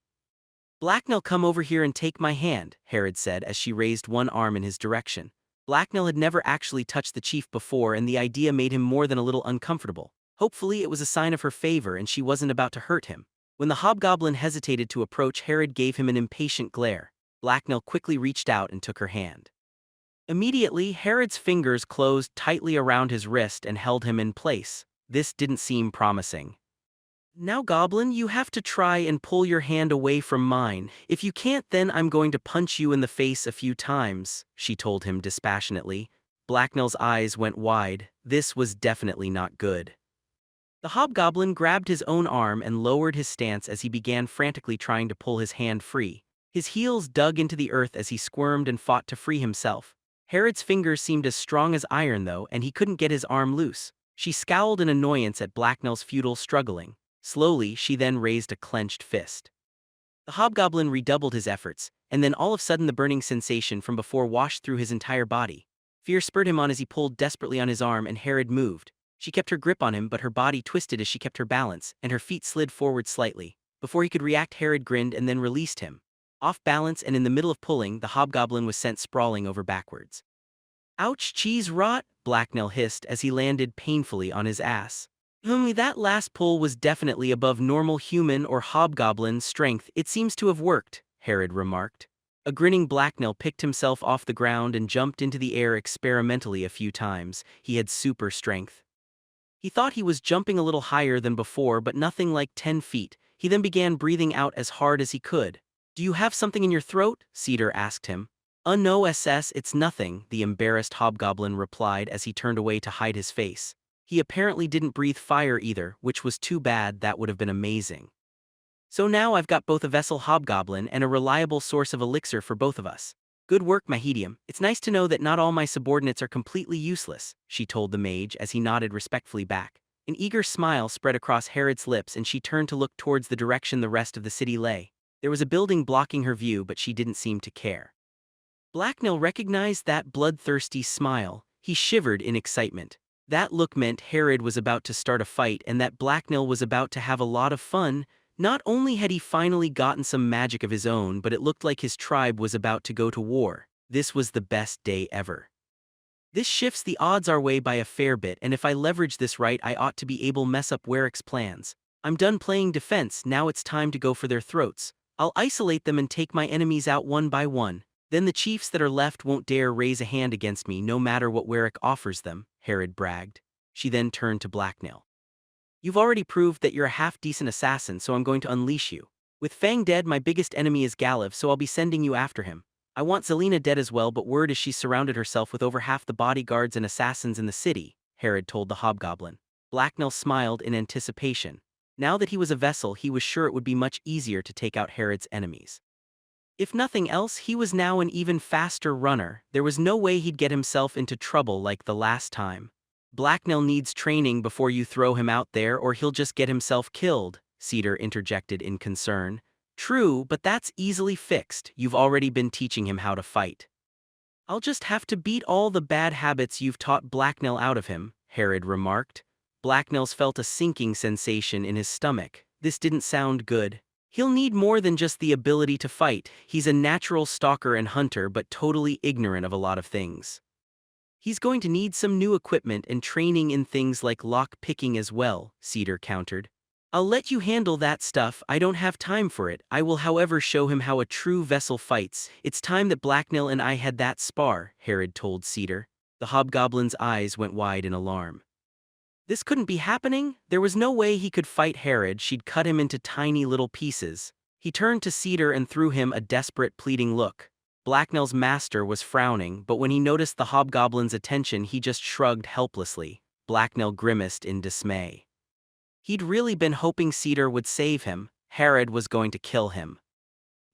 Blacknail, come over here and take my hand, Herod said as she raised one arm in his direction. Blacknail had never actually touched the chief before, and the idea made him more than a little uncomfortable. Hopefully it was a sign of her favor and she wasn't about to hurt him. When the hobgoblin hesitated to approach, Herod gave him an impatient glare. Blacknail quickly reached out and took her hand. Immediately, Herod's fingers closed tightly around his wrist and held him in place. This didn't seem promising. Now, Goblin, you have to try and pull your hand away from mine. If you can't, then I'm going to punch you in the face a few times, she told him dispassionately. Blacknail's eyes went wide. This was definitely not good. The hobgoblin grabbed his own arm and lowered his stance as he began frantically trying to pull his hand free. His heels dug into the earth as he squirmed and fought to free himself. Herod's fingers seemed as strong as iron, though, and he couldn't get his arm loose. She scowled in annoyance at Blacknail's futile struggling. Slowly, she then raised a clenched fist. The hobgoblin redoubled his efforts, and then all of a sudden the burning sensation from before washed through his entire body. Fear spurred him on as he pulled desperately on his arm, and Herod moved. She kept her grip on him, but her body twisted as she kept her balance, and her feet slid forward slightly. Before he could react, Herod grinned and then released him. Off balance and in the middle of pulling, the hobgoblin was sent sprawling over backwards. Ouch, cheese rot, Blacknail hissed as he landed painfully on his ass. That last pull was definitely above normal human or hobgoblin strength. It seems to have worked, Herod remarked. A grinning Blacknail picked himself off the ground and jumped into the air experimentally a few times. He had super strength. He thought he was jumping a little higher than before, but nothing like 10 feet. He then began breathing out as hard as he could. Do you have something in your throat? Cedar asked him. No, SS, it's nothing, the embarrassed hobgoblin replied as he turned away to hide his face. He apparently didn't breathe fire either, which was too bad. That would have been amazing. So now I've got both a vessel hobgoblin and a reliable source of elixir for both of us. Good work, Mahedium. It's nice to know that not all my subordinates are completely useless, she told the mage as he nodded respectfully back. An eager smile spread across Herod's lips and she turned to look towards the direction the rest of the city lay. There was a building blocking her view, but she didn't seem to care. Blacknail recognized that bloodthirsty smile. He shivered in excitement. That look meant Herod was about to start a fight and that Blacknail was about to have a lot of fun. Not only had he finally gotten some magic of his own, but it looked like his tribe was about to go to war. This was the best day ever. This shifts the odds our way by a fair bit, and if I leverage this right, I ought to be able to mess up Warwick's plans. I'm done playing defense, now it's time to go for their throats. I'll isolate them and take my enemies out one by one. Then the chiefs that are left won't dare raise a hand against me no matter what Warwick offers them, Herod bragged. She then turned to Blacknail. You've already proved that you're a half-decent assassin, so I'm going to unleash you. With Fang dead, my biggest enemy is Galev, so I'll be sending you after him. I want Zelina dead as well, but word is she's surrounded herself with over half the bodyguards and assassins in the city, Herod told the hobgoblin. Blacknail smiled in anticipation. Now that he was a vessel, he was sure it would be much easier to take out Herod's enemies. If nothing else, he was now an even faster runner. There was no way he'd get himself into trouble like the last time. Blacknail needs training before you throw him out there, or he'll just get himself killed, Cedar interjected in concern. True, but that's easily fixed. You've already been teaching him how to fight. I'll just have to beat all the bad habits you've taught Blacknail out of him, Herod remarked. Blacknail's felt a sinking sensation in his stomach. This didn't sound good. He'll need more than just the ability to fight. He's a natural stalker and hunter, but totally ignorant of a lot of things. He's going to need some new equipment and training in things like lock-picking as well, Cedar countered. I'll let you handle that stuff, I don't have time for it. I will however show him how a true vessel fights. It's time that Blacknail and I had that spar, Herod told Cedar. The hobgoblin's eyes went wide in alarm. This couldn't be happening. There was no way he could fight Herod. She'd cut him into tiny little pieces. He turned to Cedar and threw him a desperate, pleading look. Blacknell's master was frowning, but when he noticed the hobgoblin's attention he just shrugged helplessly. Blacknell grimaced in dismay. He'd really been hoping Cedar would save him. Herod was going to kill him.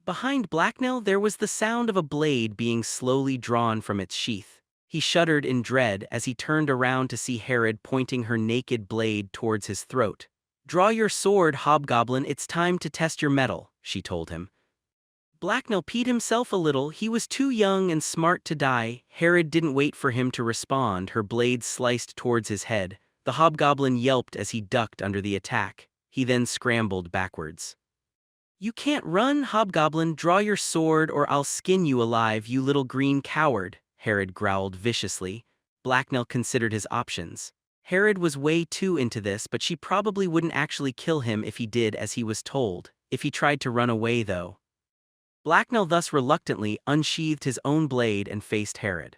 Behind Blacknell there was the sound of a blade being slowly drawn from its sheath. He shuddered in dread as he turned around to see Herod pointing her naked blade towards his throat. "Draw your sword, hobgoblin, it's time to test your mettle," she told him. Blacknell peed himself a little. He was too young and smart to die. Herod didn't wait for him to respond. Her blade sliced towards his head. The hobgoblin yelped as he ducked under the attack. He then scrambled backwards. "You can't run, hobgoblin. Draw your sword or I'll skin you alive, you little green coward," Herod growled viciously. Blacknell considered his options. Herod was way too into this, but she probably wouldn't actually kill him if he did as he was told. If he tried to run away though. Blacknell thus reluctantly unsheathed his own blade and faced Herod.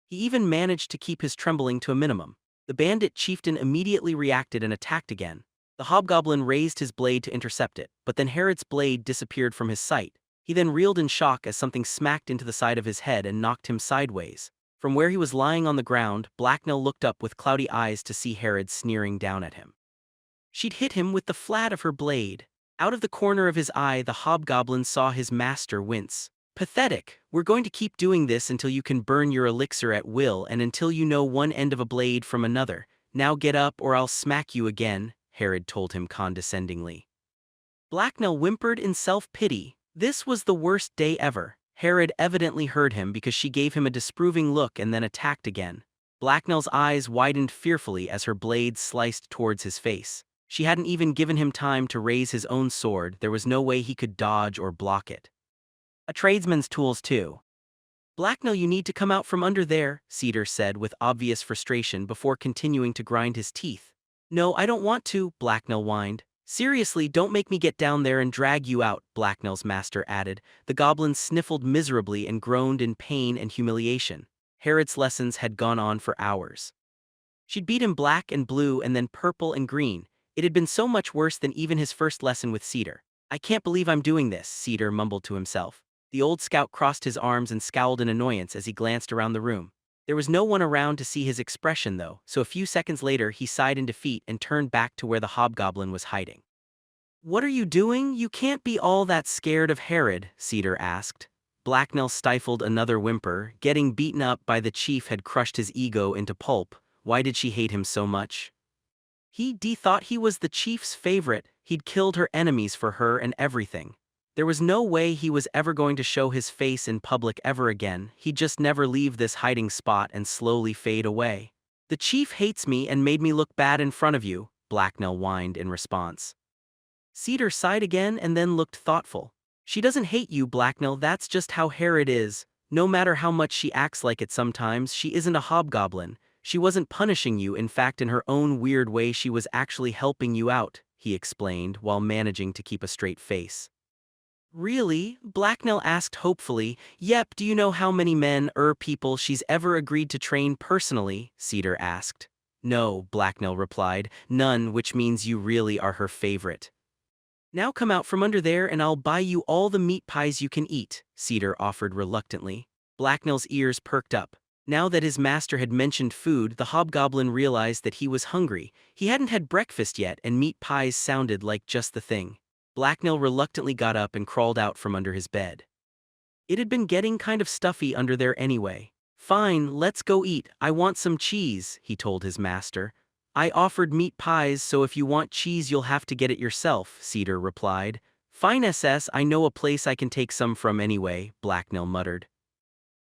He even managed to keep his trembling to a minimum. The bandit chieftain immediately reacted and attacked again. The hobgoblin raised his blade to intercept it, but then Herod's blade disappeared from his sight. He then reeled in shock as something smacked into the side of his head and knocked him sideways. From where he was lying on the ground, Blacknell looked up with cloudy eyes to see Herod sneering down at him. She'd hit him with the flat of her blade. Out of the corner of his eye, the hobgoblin saw his master wince. "Pathetic. We're going to keep doing this until you can burn your elixir at will and until you know one end of a blade from another. Now get up or I'll smack you again," Herod told him condescendingly. Blacknell whimpered in self-pity. This was the worst day ever. Herod evidently heard him because she gave him a disapproving look and then attacked again. Blacknell's eyes widened fearfully as her blade sliced towards his face. She hadn't even given him time to raise his own sword. There was no way he could dodge or block it. "A tradesman's tools too." "Blacknell, you need to come out from under there," Cedar said with obvious frustration before continuing to grind his teeth. "No, I don't want to," Blacknell whined. "Seriously, don't make me get down there and drag you out," Blacknell's master added. The goblin sniffled miserably and groaned in pain and humiliation. Herod's lessons had gone on for hours. She'd beat him black and blue and then purple and green. It had been so much worse than even his first lesson with Cedar. "I can't believe I'm doing this," Cedar mumbled to himself. The old scout crossed his arms and scowled in annoyance as he glanced around the room. There was no one around to see his expression though, so a few seconds later he sighed in defeat and turned back to where the hobgoblin was hiding. "What are you doing? You can't be all that scared of Herod," Cedar asked. Blacknell stifled another whimper. Getting beaten up by the chief had crushed his ego into pulp. Why did she hate him so much? He thought he was the chief's favorite. He'd killed her enemies for her and everything. There was no way he was ever going to show his face in public ever again. He'd just never leave this hiding spot and slowly fade away. "The chief hates me and made me look bad in front of you," Blacknell whined in response. Cedar sighed again and then looked thoughtful. "She doesn't hate you, Blacknell, that's just how Herod is. No matter how much she acts like it sometimes, she isn't a hobgoblin. She wasn't punishing you, in fact in her own weird way she was actually helping you out," he explained while managing to keep a straight face. "Really?" Blacknell asked hopefully. "Yep, do you know how many people she's ever agreed to train personally?" Cedar asked. "No," Blacknell replied, "none, which means you really are her favorite." "Now come out from under there and I'll buy you all the meat pies you can eat," Cedar offered reluctantly. Blacknell's ears perked up. Now that his master had mentioned food, the hobgoblin realized that he was hungry. He hadn't had breakfast yet and meat pies sounded like just the thing. Blacknell reluctantly got up and crawled out from under his bed. It had been getting kind of stuffy under there anyway. "Fine, let's go eat. I want some cheese," he told his master. "I offered meat pies, so if you want cheese you'll have to get it yourself," Cedar replied. "Fine SS, I know a place I can take some from anyway," Blacknell muttered.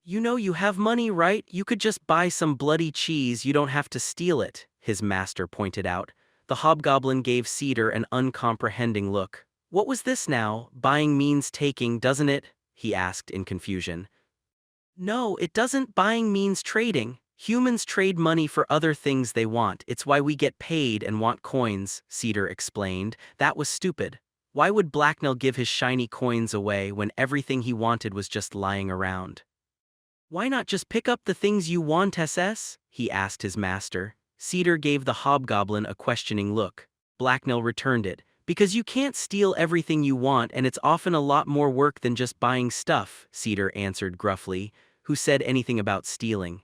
"You know you have money, right? You could just buy some bloody cheese, you don't have to steal it," his master pointed out. The hobgoblin gave Cedar an uncomprehending look. "What was this now? Buying means taking, doesn't it?" he asked in confusion. "No, it doesn't. Buying means trading. Humans trade money for other things they want. It's why we get paid and want coins," Cedar explained. That was stupid. Why would Blacknell give his shiny coins away when everything he wanted was just lying around? "Why not just pick up the things you want, SS?" he asked his master. Cedar gave the hobgoblin a questioning look. Blacknell returned it. Because you can't steal everything you want and it's often a lot more work than just buying stuff, Cedar answered gruffly. Who said anything about stealing?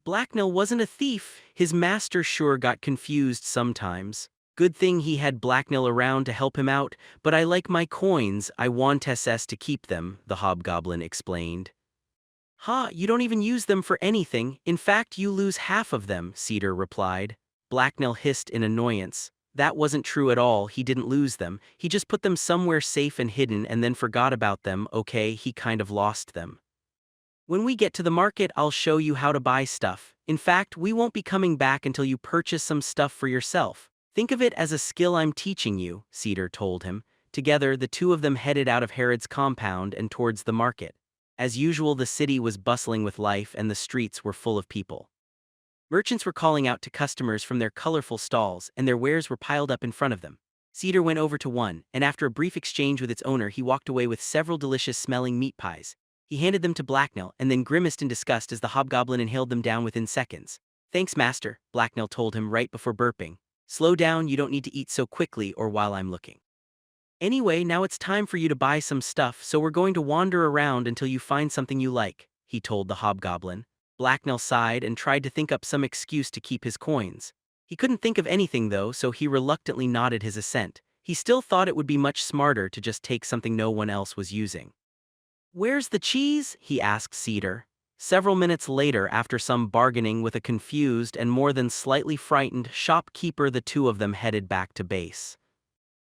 Blacknell wasn't a thief, his master sure got confused sometimes. Good thing he had Blacknell around to help him out, but I like my coins, I want SS to keep them, the hobgoblin explained. Ha, you don't even use them for anything, in fact you lose half of them, Cedar replied. Blacknell hissed in annoyance. That wasn't true at all, he didn't lose them, he just put them somewhere safe and hidden and then forgot about them, okay, he kind of lost them. When we get to the market, I'll show you how to buy stuff. In fact, we won't be coming back until you purchase some stuff for yourself. Think of it as a skill I'm teaching you, Cedar told him. Together, the two of them headed out of Herod's compound and towards the market. As usual, the city was bustling with life and the streets were full of people. Merchants were calling out to customers from their colorful stalls, and their wares were piled up in front of them. Cedar went over to one, and after a brief exchange with its owner, he walked away with several delicious-smelling meat pies. He handed them to Blacknell and then grimaced in disgust as the hobgoblin inhaled them down within seconds. Thanks, master, Blacknell told him right before burping. Slow down, you don't need to eat so quickly or while I'm looking. Anyway, now it's time for you to buy some stuff, so we're going to wander around until you find something you like, he told the hobgoblin. Blacknell sighed and tried to think up some excuse to keep his coins. He couldn't think of anything though, so he reluctantly nodded his assent. He still thought it would be much smarter to just take something no one else was using. Where's the cheese? He asked Cedar. Several minutes later, after some bargaining with a confused and more than slightly frightened shopkeeper, the two of them headed back to base.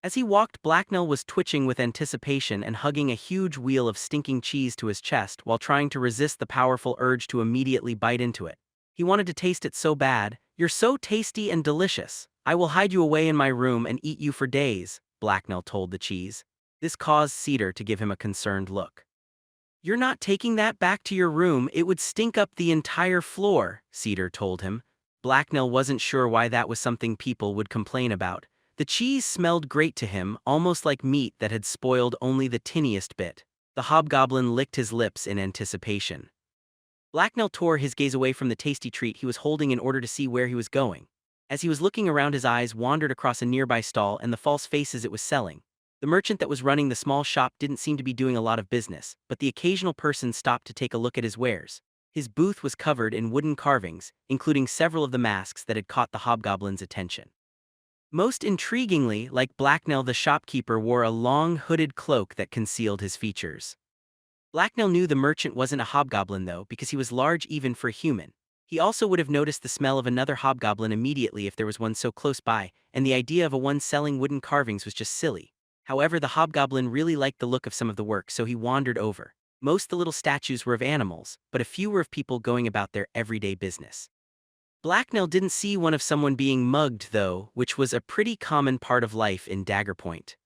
As he walked, Blacknell was twitching with anticipation and hugging a huge wheel of stinking cheese to his chest while trying to resist the powerful urge to immediately bite into it. He wanted to taste it so bad. You're so tasty and delicious. I will hide you away in my room and eat you for days, Blacknell told the cheese. This caused Cedar to give him a concerned look. You're not taking that back to your room, it would stink up the entire floor, Cedar told him. Blacknell wasn't sure why that was something people would complain about. The cheese smelled great to him, almost like meat that had spoiled only the tiniest bit. The hobgoblin licked his lips in anticipation. Blacknell tore his gaze away from the tasty treat he was holding in order to see where he was going. As he was looking around, his eyes wandered across a nearby stall and the false faces it was selling. The merchant that was running the small shop didn't seem to be doing a lot of business, but the occasional person stopped to take a look at his wares. His booth was covered in wooden carvings, including several of the masks that had caught the hobgoblin's attention. Most intriguingly, like Blacknell, the shopkeeper wore a long hooded cloak that concealed his features. Blacknell knew the merchant wasn't a hobgoblin though, because he was large even for a human. He also would have noticed the smell of another hobgoblin immediately if there was one so close by, and the idea of a one selling wooden carvings was just silly. However, the hobgoblin really liked the look of some of the work, so he wandered over. Most of the little statues were of animals, but a few were of people going about their everyday business. Blacknell didn't see one of someone being mugged though, which was a pretty common part of life in Dagger Point.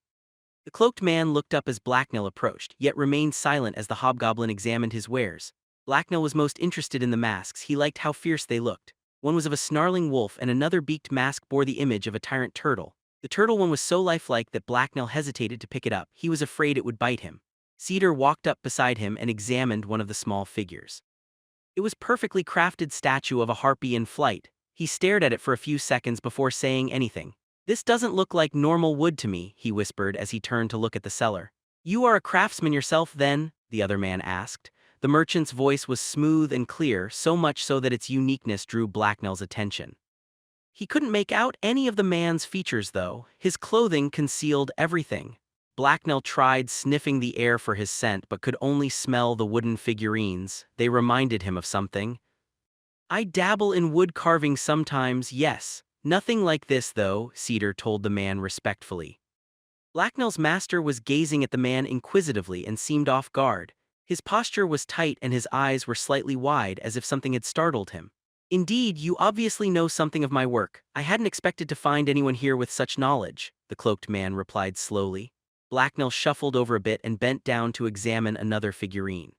The cloaked man looked up as Blacknell approached, yet remained silent as the hobgoblin examined his wares. Blacknell was most interested in the masks. He liked how fierce they looked. One was of a snarling wolf and another beaked mask bore the image of a tyrant turtle. The turtle one was so lifelike that Blacknell hesitated to pick it up. He was afraid it would bite him. Cedar walked up beside him and examined one of the small figures. It was a perfectly crafted statue of a harpy in flight. He stared at it for a few seconds before saying anything. This doesn't look like normal wood to me, he whispered as he turned to look at the seller. You are a craftsman yourself then? The other man asked. The merchant's voice was smooth and clear, so much so that its uniqueness drew Blacknell's attention. He couldn't make out any of the man's features though. His clothing concealed everything. Blacknell tried sniffing the air for his scent but could only smell the wooden figurines. They reminded him of something. I dabble in wood carving sometimes, yes. Nothing like this though, Cedar told the man respectfully. Blacknell's master was gazing at the man inquisitively and seemed off guard. His posture was tight and his eyes were slightly wide as if something had startled him. Indeed, you obviously know something of my work. I hadn't expected to find anyone here with such knowledge, the cloaked man replied slowly. Blacknell shuffled over a bit and bent down to examine another figurine.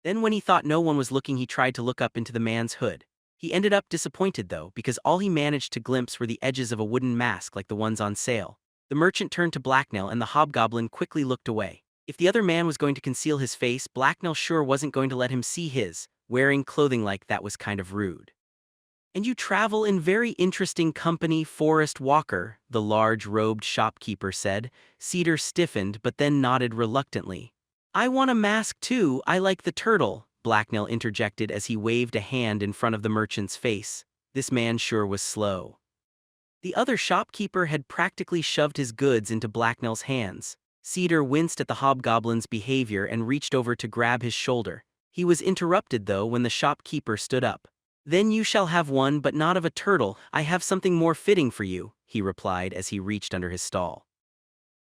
Then when he thought no one was looking, he tried to look up into the man's hood. He ended up disappointed though, because all he managed to glimpse were the edges of a wooden mask like the ones on sale. The merchant turned to Blacknell and the hobgoblin quickly looked away. If the other man was going to conceal his face, Blacknell sure wasn't going to let him see his. Wearing clothing like that was kind of rude. And you travel in very interesting company, Forest Walker, the large-robed shopkeeper said. Cedar stiffened but then nodded reluctantly. I want a mask too, I like the turtle, Blacknell interjected as he waved a hand in front of the merchant's face. This man sure was slow. The other shopkeeper had practically shoved his goods into Blacknell's hands. Cedar winced at the hobgoblin's behavior and reached over to grab his shoulder. He was interrupted though when the shopkeeper stood up. Then you shall have one, but not of a turtle. I have something more fitting for you, he replied as he reached under his stall.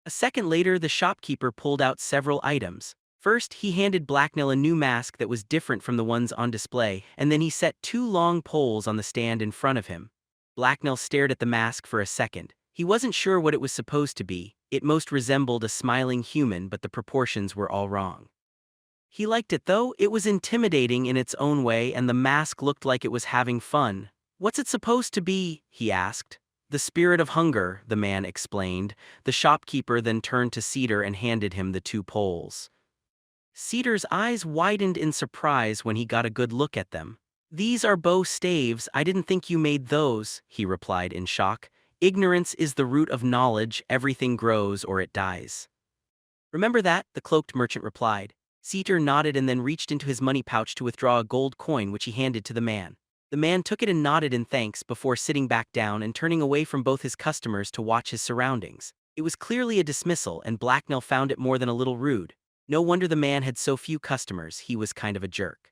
A second later, the shopkeeper pulled out several items. First, he handed Blacknell a new mask that was different from the ones on display, and then he set 2 long poles on the stand in front of him. Blacknell stared at the mask for a second. He wasn't sure what it was supposed to be. It most resembled a smiling human, but the proportions were all wrong. He liked it though. It was intimidating in its own way, and the mask looked like it was having fun. What's it supposed to be? He asked. The spirit of hunger, the man explained. The shopkeeper then turned to Cedar and handed him the 2 poles. Cedar's eyes widened in surprise when he got a good look at them. These are bow staves. I didn't think you made those, he replied in shock. Ignorance is the root of knowledge. Everything grows or it dies. Remember that, the cloaked merchant replied. Cedar nodded and then reached into his money pouch to withdraw a gold coin which he handed to the man. The man took it and nodded in thanks before sitting back down and turning away from both his customers to watch his surroundings. It was clearly a dismissal, and Blacknell found it more than a little rude. No wonder the man had so few customers. He was kind of a jerk.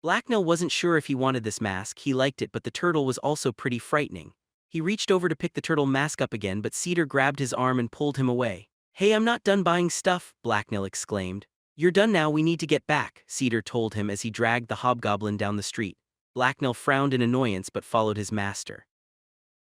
Blacknell wasn't sure if he wanted this mask. He liked it, but the turtle was also pretty frightening. He reached over to pick the turtle mask up again, but Cedar grabbed his arm and pulled him away. Hey, I'm not done buying stuff, Blacknell exclaimed. You're done now, we need to get back, Cedar told him as he dragged the hobgoblin down the street. Blacknell frowned in annoyance but followed his master.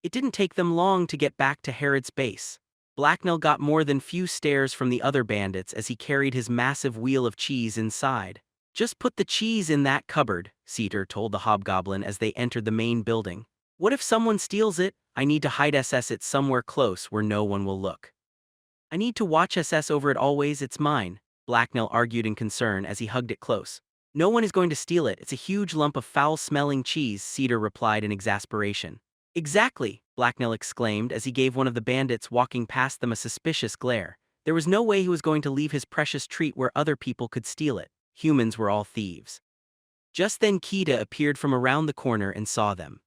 It didn't take them long to get back to Herod's base. Blacknell got more than few stares from the other bandits as he carried his massive wheel of cheese inside. Just put the cheese in that cupboard, Cedar told the hobgoblin as they entered the main building. What if someone steals it? I need to hide it somewhere close where no one will look. I need to watch over it always. It's mine, Blacknell argued in concern as he hugged it close. No one is going to steal it. It's a huge lump of foul-smelling cheese, Cedar replied in exasperation. Exactly, Blacknell exclaimed as he gave one of the bandits walking past them a suspicious glare. There was no way he was going to leave his precious treat where other people could steal it. Humans were all thieves. Just then Kita appeared from around the corner and saw them.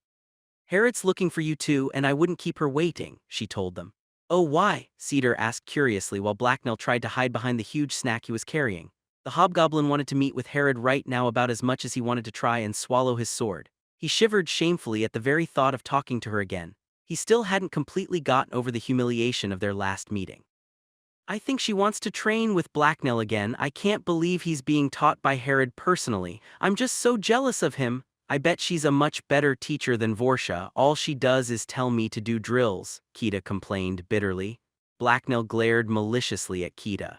Herod's looking for you too, and I wouldn't keep her waiting, she told them. Oh, why? Cedar asked curiously while Blacknell tried to hide behind the huge snack he was carrying. The hobgoblin wanted to meet with Herod right now about as much as he wanted to try and swallow his sword. He shivered shamefully at the very thought of talking to her again. He still hadn't completely gotten over the humiliation of their last meeting. I think she wants to train with Blacknell again. I can't believe he's being taught by Herod personally. I'm just so jealous of him. I bet she's a much better teacher than Vorsha. All she does is tell me to do drills, Kita complained bitterly. Blacknell glared maliciously at Kita.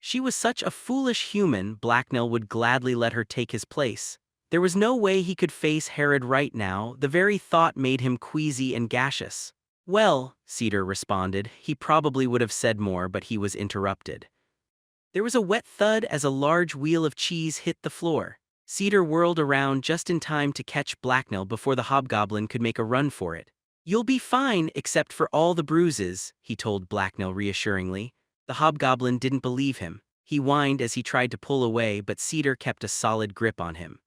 She was such a foolish human. Blacknell would gladly let her take his place. There was no way he could face Herod right now. The very thought made him queasy and gaseous. Well, Cedar responded. He probably would have said more, but he was interrupted. There was a wet thud as a large wheel of cheese hit the floor. Cedar whirled around just in time to catch Blacknell before the hobgoblin could make a run for it. You'll be fine, except for all the bruises, he told Blacknell reassuringly. The hobgoblin didn't believe him. He whined as he tried to pull away, but Cedar kept a solid grip on him.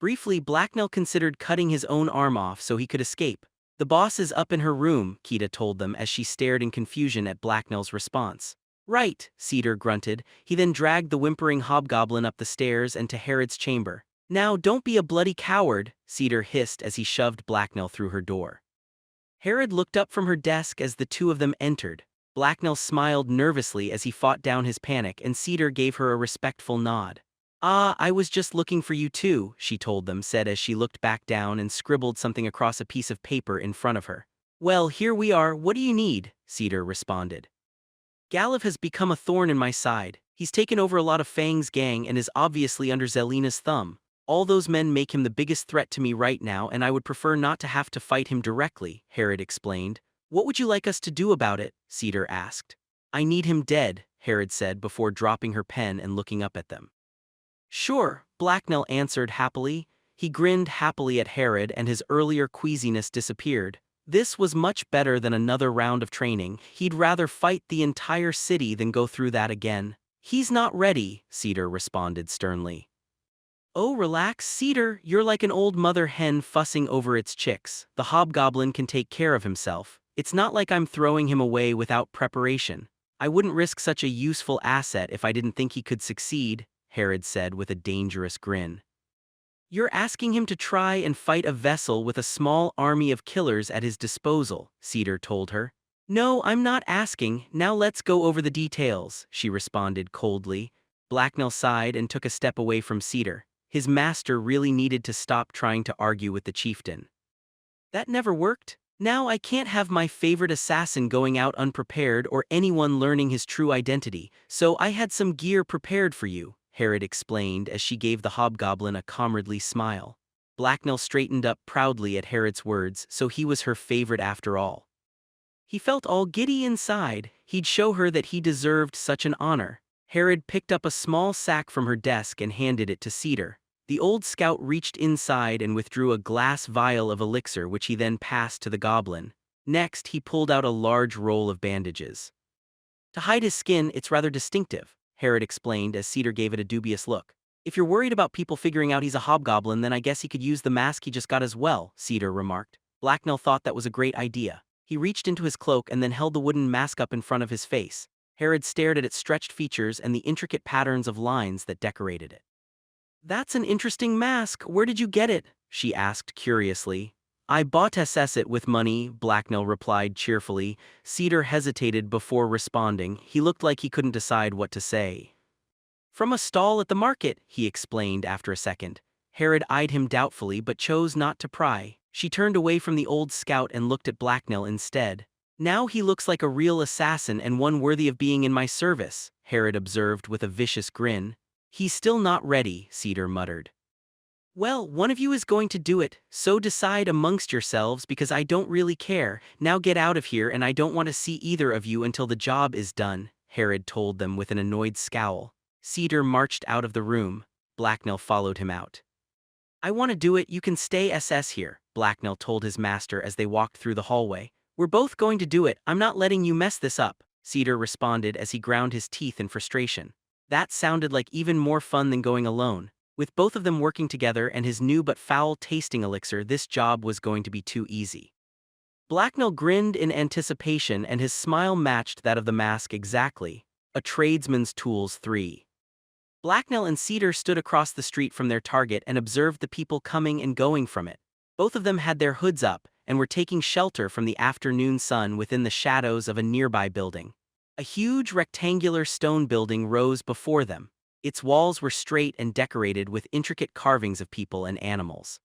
Briefly, Blacknell considered cutting his own arm off so he could escape. The boss is up in her room, Kita told them as she stared in confusion at Blacknell's response. Right, Cedar grunted. He then dragged the whimpering hobgoblin up the stairs and to Herod's chamber. Now don't be a bloody coward, Cedar hissed as he shoved Blacknell through her door. Herod looked up from her desk as the two of them entered. Blacknell smiled nervously as he fought down his panic, and Cedar gave her a respectful nod. Ah, I was just looking for you too, she told them, said as she looked back down and scribbled something across a piece of paper in front of her. Well, here we are. What do you need? Cedar responded. Galliv has become a thorn in my side. He's taken over a lot of Fang's gang and is obviously under Zelina's thumb. All those men make him the biggest threat to me right now, and I would prefer not to have to fight him directly, Herod explained. What would you like us to do about it? Cedar asked. I need him dead, Herod said before dropping her pen and looking up at them. Sure, Blacknell answered happily. He grinned happily at Herod and his earlier queasiness disappeared. This was much better than another round of training. He'd rather fight the entire city than go through that again. He's not ready, Cedar responded sternly. Oh, relax, Cedar, you're like an old mother hen fussing over its chicks. The hobgoblin can take care of himself. It's not like I'm throwing him away without preparation. I wouldn't risk such a useful asset if I didn't think he could succeed, Herod said with a dangerous grin. You're asking him to try and fight a vessel with a small army of killers at his disposal, Cedar told her. No, I'm not asking. Now let's go over the details, she responded coldly. Blacknell sighed and took a step away from Cedar. His master really needed to stop trying to argue with the chieftain. That never worked. Now I can't have my favorite assassin going out unprepared or anyone learning his true identity, so I had some gear prepared for you, Herod explained as she gave the hobgoblin a comradely smile. Blacknell straightened up proudly at Herod's words, so he was her favorite after all. He felt all giddy inside. He'd show her that he deserved such an honor. Herod picked up a small sack from her desk and handed it to Cedar. The old scout reached inside and withdrew a glass vial of elixir which he then passed to the goblin. Next, he pulled out a large roll of bandages. To hide his skin, it's rather distinctive, Herod explained as Cedar gave it a dubious look. If you're worried about people figuring out he's a hobgoblin, then I guess he could use the mask he just got as well, Cedar remarked. Blacknell thought that was a great idea. He reached into his cloak and then held the wooden mask up in front of his face. Herod stared at its stretched features and the intricate patterns of lines that decorated it. That's an interesting mask. Where did you get it? She asked curiously. I bought it with money, Blacknell replied cheerfully. Cedar hesitated before responding. He looked like he couldn't decide what to say. From a stall at the market, he explained after a second. Herod eyed him doubtfully but chose not to pry. She turned away from the old scout and looked at Blacknell instead. Now he looks like a real assassin and one worthy of being in my service, Herod observed with a vicious grin. He's still not ready, Cedar muttered. Well, one of you is going to do it, so decide amongst yourselves because I don't really care. Now get out of here and I don't want to see either of you until the job is done, Herod told them with an annoyed scowl. Cedar marched out of the room. Blacknell followed him out. I want to do it, you can stay SS here, Blacknell told his master as they walked through the hallway. We're both going to do it, I'm not letting you mess this up, Cedar responded as he ground his teeth in frustration. That sounded like even more fun than going alone. With both of them working together and his new but foul-tasting elixir, this job was going to be too easy. Blacknell grinned in anticipation and his smile matched that of the mask exactly. A tradesman's tools 3. Blacknell and Cedar stood across the street from their target and observed the people coming and going from it. Both of them had their hoods up and were taking shelter from the afternoon sun within the shadows of a nearby building. A huge rectangular stone building rose before them. Its walls were straight and decorated with intricate carvings of people and animals.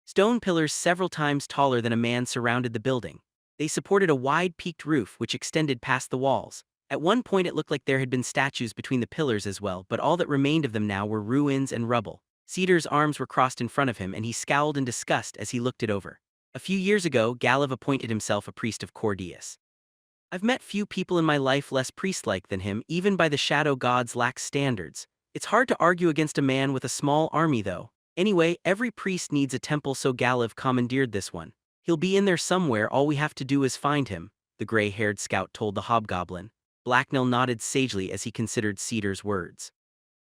Stone pillars several times taller than a man surrounded the building. They supported a wide peaked roof which extended past the walls. At one point it looked like there had been statues between the pillars as well, but all that remained of them now were ruins and rubble. Cedar's arms were crossed in front of him and he scowled in disgust as he looked it over. A few years ago, Galav appointed himself a priest of Cordius. I've met few people in my life less priest-like than him, even by the shadow gods' lax standards. It's hard to argue against a man with a small army though. Anyway, every priest needs a temple, so Galav commandeered this one. He'll be in there somewhere, all we have to do is find him, the gray-haired scout told the hobgoblin. Blacknell nodded sagely as he considered Cedar's words.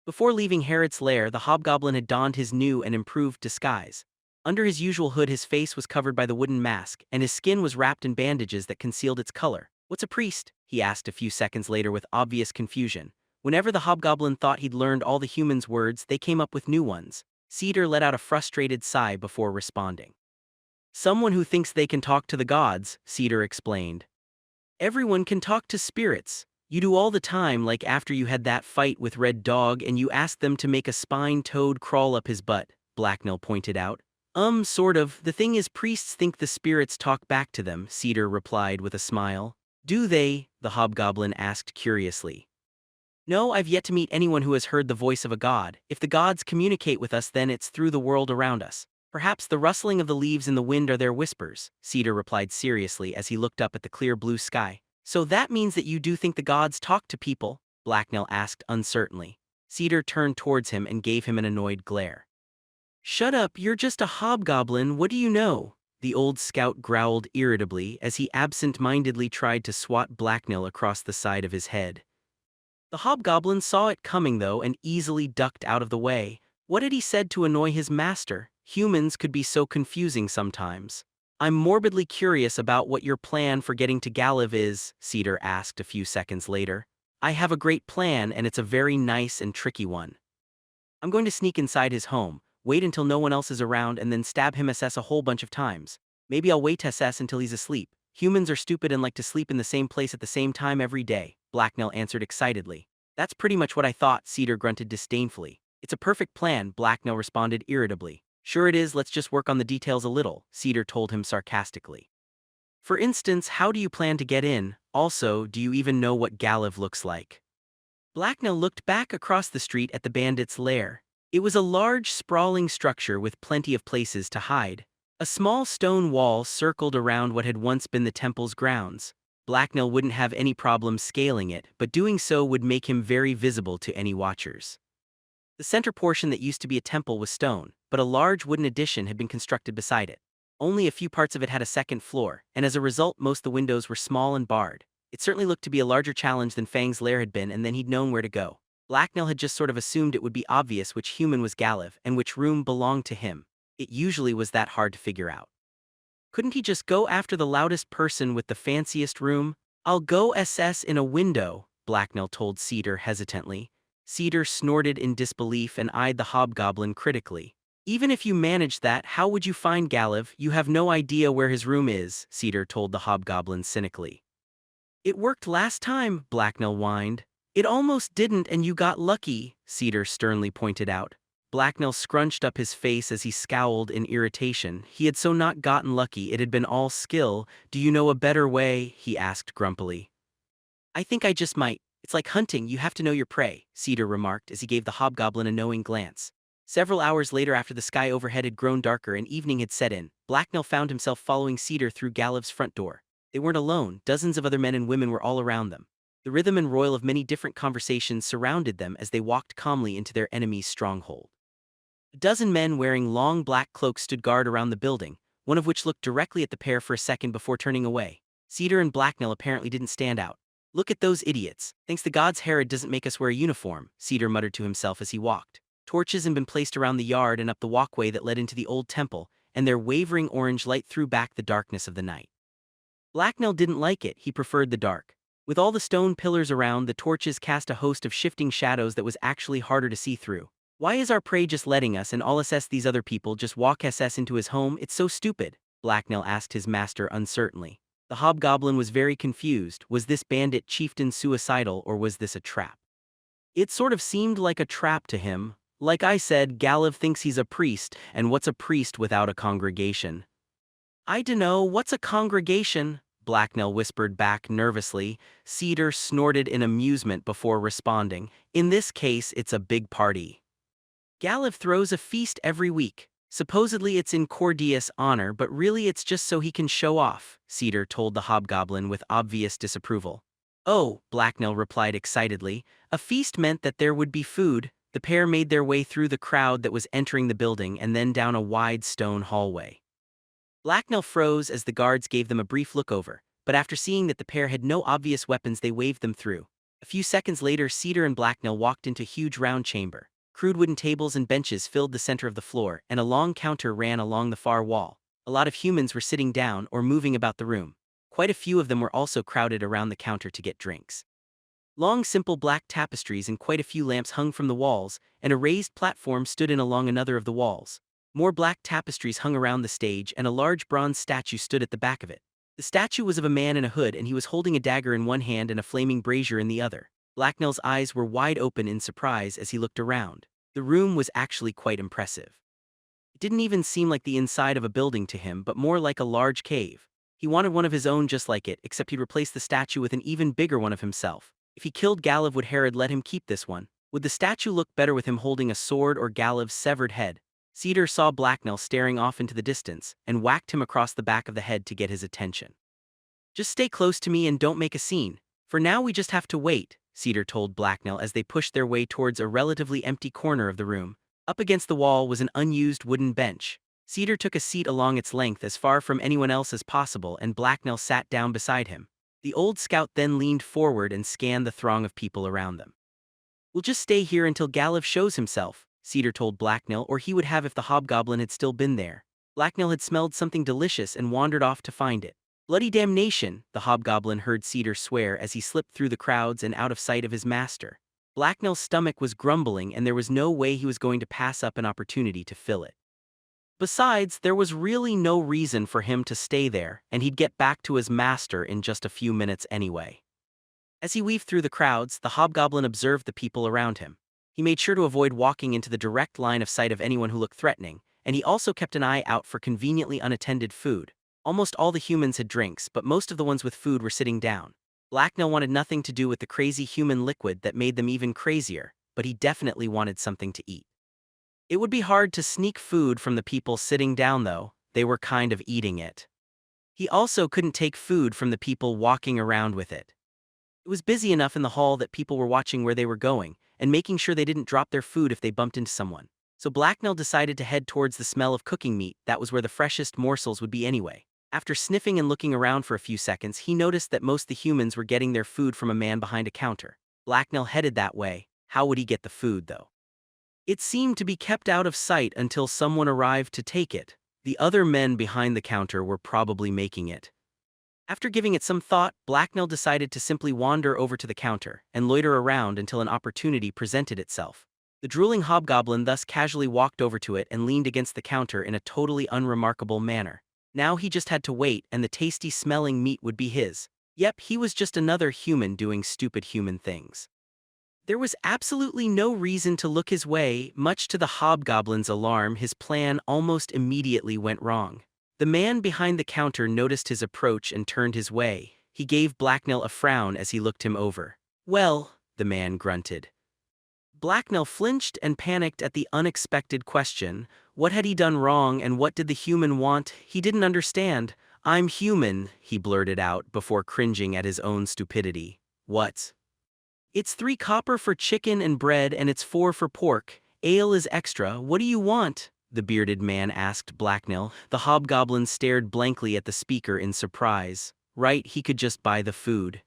Before leaving Herod's lair, the hobgoblin had donned his new and improved disguise. Under his usual hood his face was covered by the wooden mask, and his skin was wrapped in bandages that concealed its color. What's a priest? He asked a few seconds later with obvious confusion. Whenever the hobgoblin thought he'd learned all the humans' words, they came up with new ones. Cedar let out a frustrated sigh before responding. Someone who thinks they can talk to the gods, Cedar explained. Everyone can talk to spirits. You do all the time, like after you had that fight with Red Dog and you asked them to make a spine toad crawl up his butt, Blacknell pointed out. Sort of. The thing is, priests think the spirits talk back to them, Cedar replied with a smile. Do they? The hobgoblin asked curiously. No, I've yet to meet anyone who has heard the voice of a god. If the gods communicate with us, then it's through the world around us. Perhaps the rustling of the leaves in the wind are their whispers, Cedar replied seriously as he looked up at the clear blue sky. So that means that you do think the gods talk to people? Blacknell asked uncertainly. Cedar turned towards him and gave him an annoyed glare. "Shut up, you're just a hobgoblin, what do you know?" The old scout growled irritably as he absent-mindedly tried to swat Blacknell across the side of his head. The hobgoblin saw it coming though and easily ducked out of the way. What had he said to annoy his master? Humans could be so confusing sometimes. "I'm morbidly curious about what your plan for getting to Galiv is," Cedar asked a few seconds later. "I have a great plan and it's a very nice and tricky one. I'm going to sneak inside his home, wait until no one else is around and then stab him SS a whole bunch of times. Maybe I'll wait SS until he's asleep. Humans are stupid and like to sleep in the same place at the same time every day," Blacknell answered excitedly. "That's pretty much what I thought," Cedar grunted disdainfully. "It's a perfect plan," Blacknell responded irritably. "Sure it is, let's just work on the details a little," Cedar told him sarcastically. "For instance, how do you plan to get in? Also, do you even know what Galiv looks like?" Blacknell looked back across the street at the bandits' lair. It was a large, sprawling structure with plenty of places to hide. A small stone wall circled around what had once been the temple's grounds. Blacknell wouldn't have any problem scaling it, but doing so would make him very visible to any watchers. The center portion that used to be a temple was stone, but a large wooden addition had been constructed beside it. Only a few parts of it had a second floor, and as a result most of the windows were small and barred. It certainly looked to be a larger challenge than Fang's lair had been, and then he'd known where to go. Blacknell had just sort of assumed it would be obvious which human was Galiv and which room belonged to him. It usually was that hard to figure out. Couldn't he just go after the loudest person with the fanciest room? "I'll go SS in a window," Blacknell told Cedar hesitantly. Cedar snorted in disbelief and eyed the hobgoblin critically. "Even if you managed that, how would you find Galiv? You have no idea where his room is," Cedar told the hobgoblin cynically. "It worked last time," Blacknell whined. "It almost didn't and you got lucky," Cedar sternly pointed out. Blacknell scrunched up his face as he scowled in irritation. He had so not gotten lucky, it had been all skill. "Do you know a better way?" he asked grumpily. "I think I just might. It's like hunting, you have to know your prey," Cedar remarked as he gave the hobgoblin a knowing glance. Several hours later, after the sky overhead had grown darker and evening had set in, Blacknell found himself following Cedar through Galiv's front door. They weren't alone, dozens of other men and women were all around them. The rhythm and roil of many different conversations surrounded them as they walked calmly into their enemy's stronghold. A dozen men wearing long black cloaks stood guard around the building, one of which looked directly at the pair for a second before turning away. Cedar and Blacknell apparently didn't stand out. "Look at those idiots. Thanks the gods Herod doesn't make us wear a uniform," Cedar muttered to himself as he walked. Torches had been placed around the yard and up the walkway that led into the old temple, and their wavering orange light threw back the darkness of the night. Blacknell didn't like it, he preferred the dark. With all the stone pillars around, the torches cast a host of shifting shadows that was actually harder to see through. "Why is our prey just letting us and all SS these other people just walk SS into his home? It's so stupid," Blacknell asked his master uncertainly. The hobgoblin was very confused. Was this bandit chieftain suicidal or was this a trap? It sort of seemed like a trap to him. "Like I said, Galiv thinks he's a priest, and what's a priest without a congregation?" "I dunno, what's a congregation?" Blacknell whispered back nervously. Cedar snorted in amusement before responding. "In this case, it's a big party. Galiv throws a feast every week. Supposedly it's in Cordius' honor, but really it's just so he can show off," Cedar told the hobgoblin with obvious disapproval. "Oh," Blacknell replied excitedly, "a feast meant that there would be food." The pair made their way through the crowd that was entering the building and then down a wide stone hallway. Blacknell froze as the guards gave them a brief look over, but after seeing that the pair had no obvious weapons they waved them through. A few seconds later, Cedar and Blacknell walked into a huge round chamber. Crude wooden tables and benches filled the center of the floor, and a long counter ran along the far wall. A lot of humans were sitting down or moving about the room. Quite a few of them were also crowded around the counter to get drinks. Long simple black tapestries and quite a few lamps hung from the walls, and a raised platform stood in along another of the walls. More black tapestries hung around the stage and a large bronze statue stood at the back of it. The statue was of a man in a hood and he was holding a dagger in one hand and a flaming brazier in the other. Blacknell's eyes were wide open in surprise as he looked around. The room was actually quite impressive. It didn't even seem like the inside of a building to him, but more like a large cave. He wanted one of his own just like it, except he'd replace the statue with an even bigger one of himself. If he killed Galiv, would Herod let him keep this one? Would the statue look better with him holding a sword or Galiv's severed head? Cedar saw Blacknell staring off into the distance and whacked him across the back of the head to get his attention. "Just stay close to me and don't make a scene. For now we just have to wait," Cedar told Blacknell as they pushed their way towards a relatively empty corner of the room. Up against the wall was an unused wooden bench. Cedar took a seat along its length as far from anyone else as possible, and Blacknell sat down beside him. The old scout then leaned forward and scanned the throng of people around them. "We'll just stay here until Galliv shows himself," Cedar told Blacknell, "or he would have if the hobgoblin had still been there." Blacknell had smelled something delicious and wandered off to find it. "Bloody damnation," the hobgoblin heard Cedar swear as he slipped through the crowds and out of sight of his master. Blacknell's stomach was grumbling, and there was no way he was going to pass up an opportunity to fill it. Besides, there was really no reason for him to stay there, and he'd get back to his master in just a few minutes anyway. As he weaved through the crowds, the hobgoblin observed the people around him. He made sure to avoid walking into the direct line of sight of anyone who looked threatening, and he also kept an eye out for conveniently unattended food. Almost all the humans had drinks, but most of the ones with food were sitting down. Blacknell wanted nothing to do with the crazy human liquid that made them even crazier, but he definitely wanted something to eat. It would be hard to sneak food from the people sitting down though, they were kind of eating it. He also couldn't take food from the people walking around with it. It was busy enough in the hall that people were watching where they were going, and making sure they didn't drop their food if they bumped into someone. So Blacknell decided to head towards the smell of cooking meat. That was where the freshest morsels would be anyway. After sniffing and looking around for a few seconds, he noticed that most the humans were getting their food from a man behind a counter. Blacknell headed that way. How would he get the food though? It seemed to be kept out of sight until someone arrived to take it. The other men behind the counter were probably making it. After giving it some thought, Blacknell decided to simply wander over to the counter and loiter around until an opportunity presented itself. The drooling hobgoblin thus casually walked over to it and leaned against the counter in a totally unremarkable manner. Now he just had to wait, and the tasty-smelling meat would be his. Yep, he was just another human doing stupid human things. There was absolutely no reason to look his way. Much to the hobgoblin's alarm, his plan almost immediately went wrong. The man behind the counter noticed his approach and turned his way. He gave Blacknell a frown as he looked him over. "Well," the man grunted. Blacknell flinched and panicked at the unexpected question. What had he done wrong, and what did the human want? He didn't understand. "I'm human," he blurted out before cringing at his own stupidity. "What?" "It's 3 copper for chicken and bread, and it's 4 for pork. Ale is extra. What do you want?" the bearded man asked Blacknell. The hobgoblin stared blankly at the speaker in surprise. Right, he could just buy the food.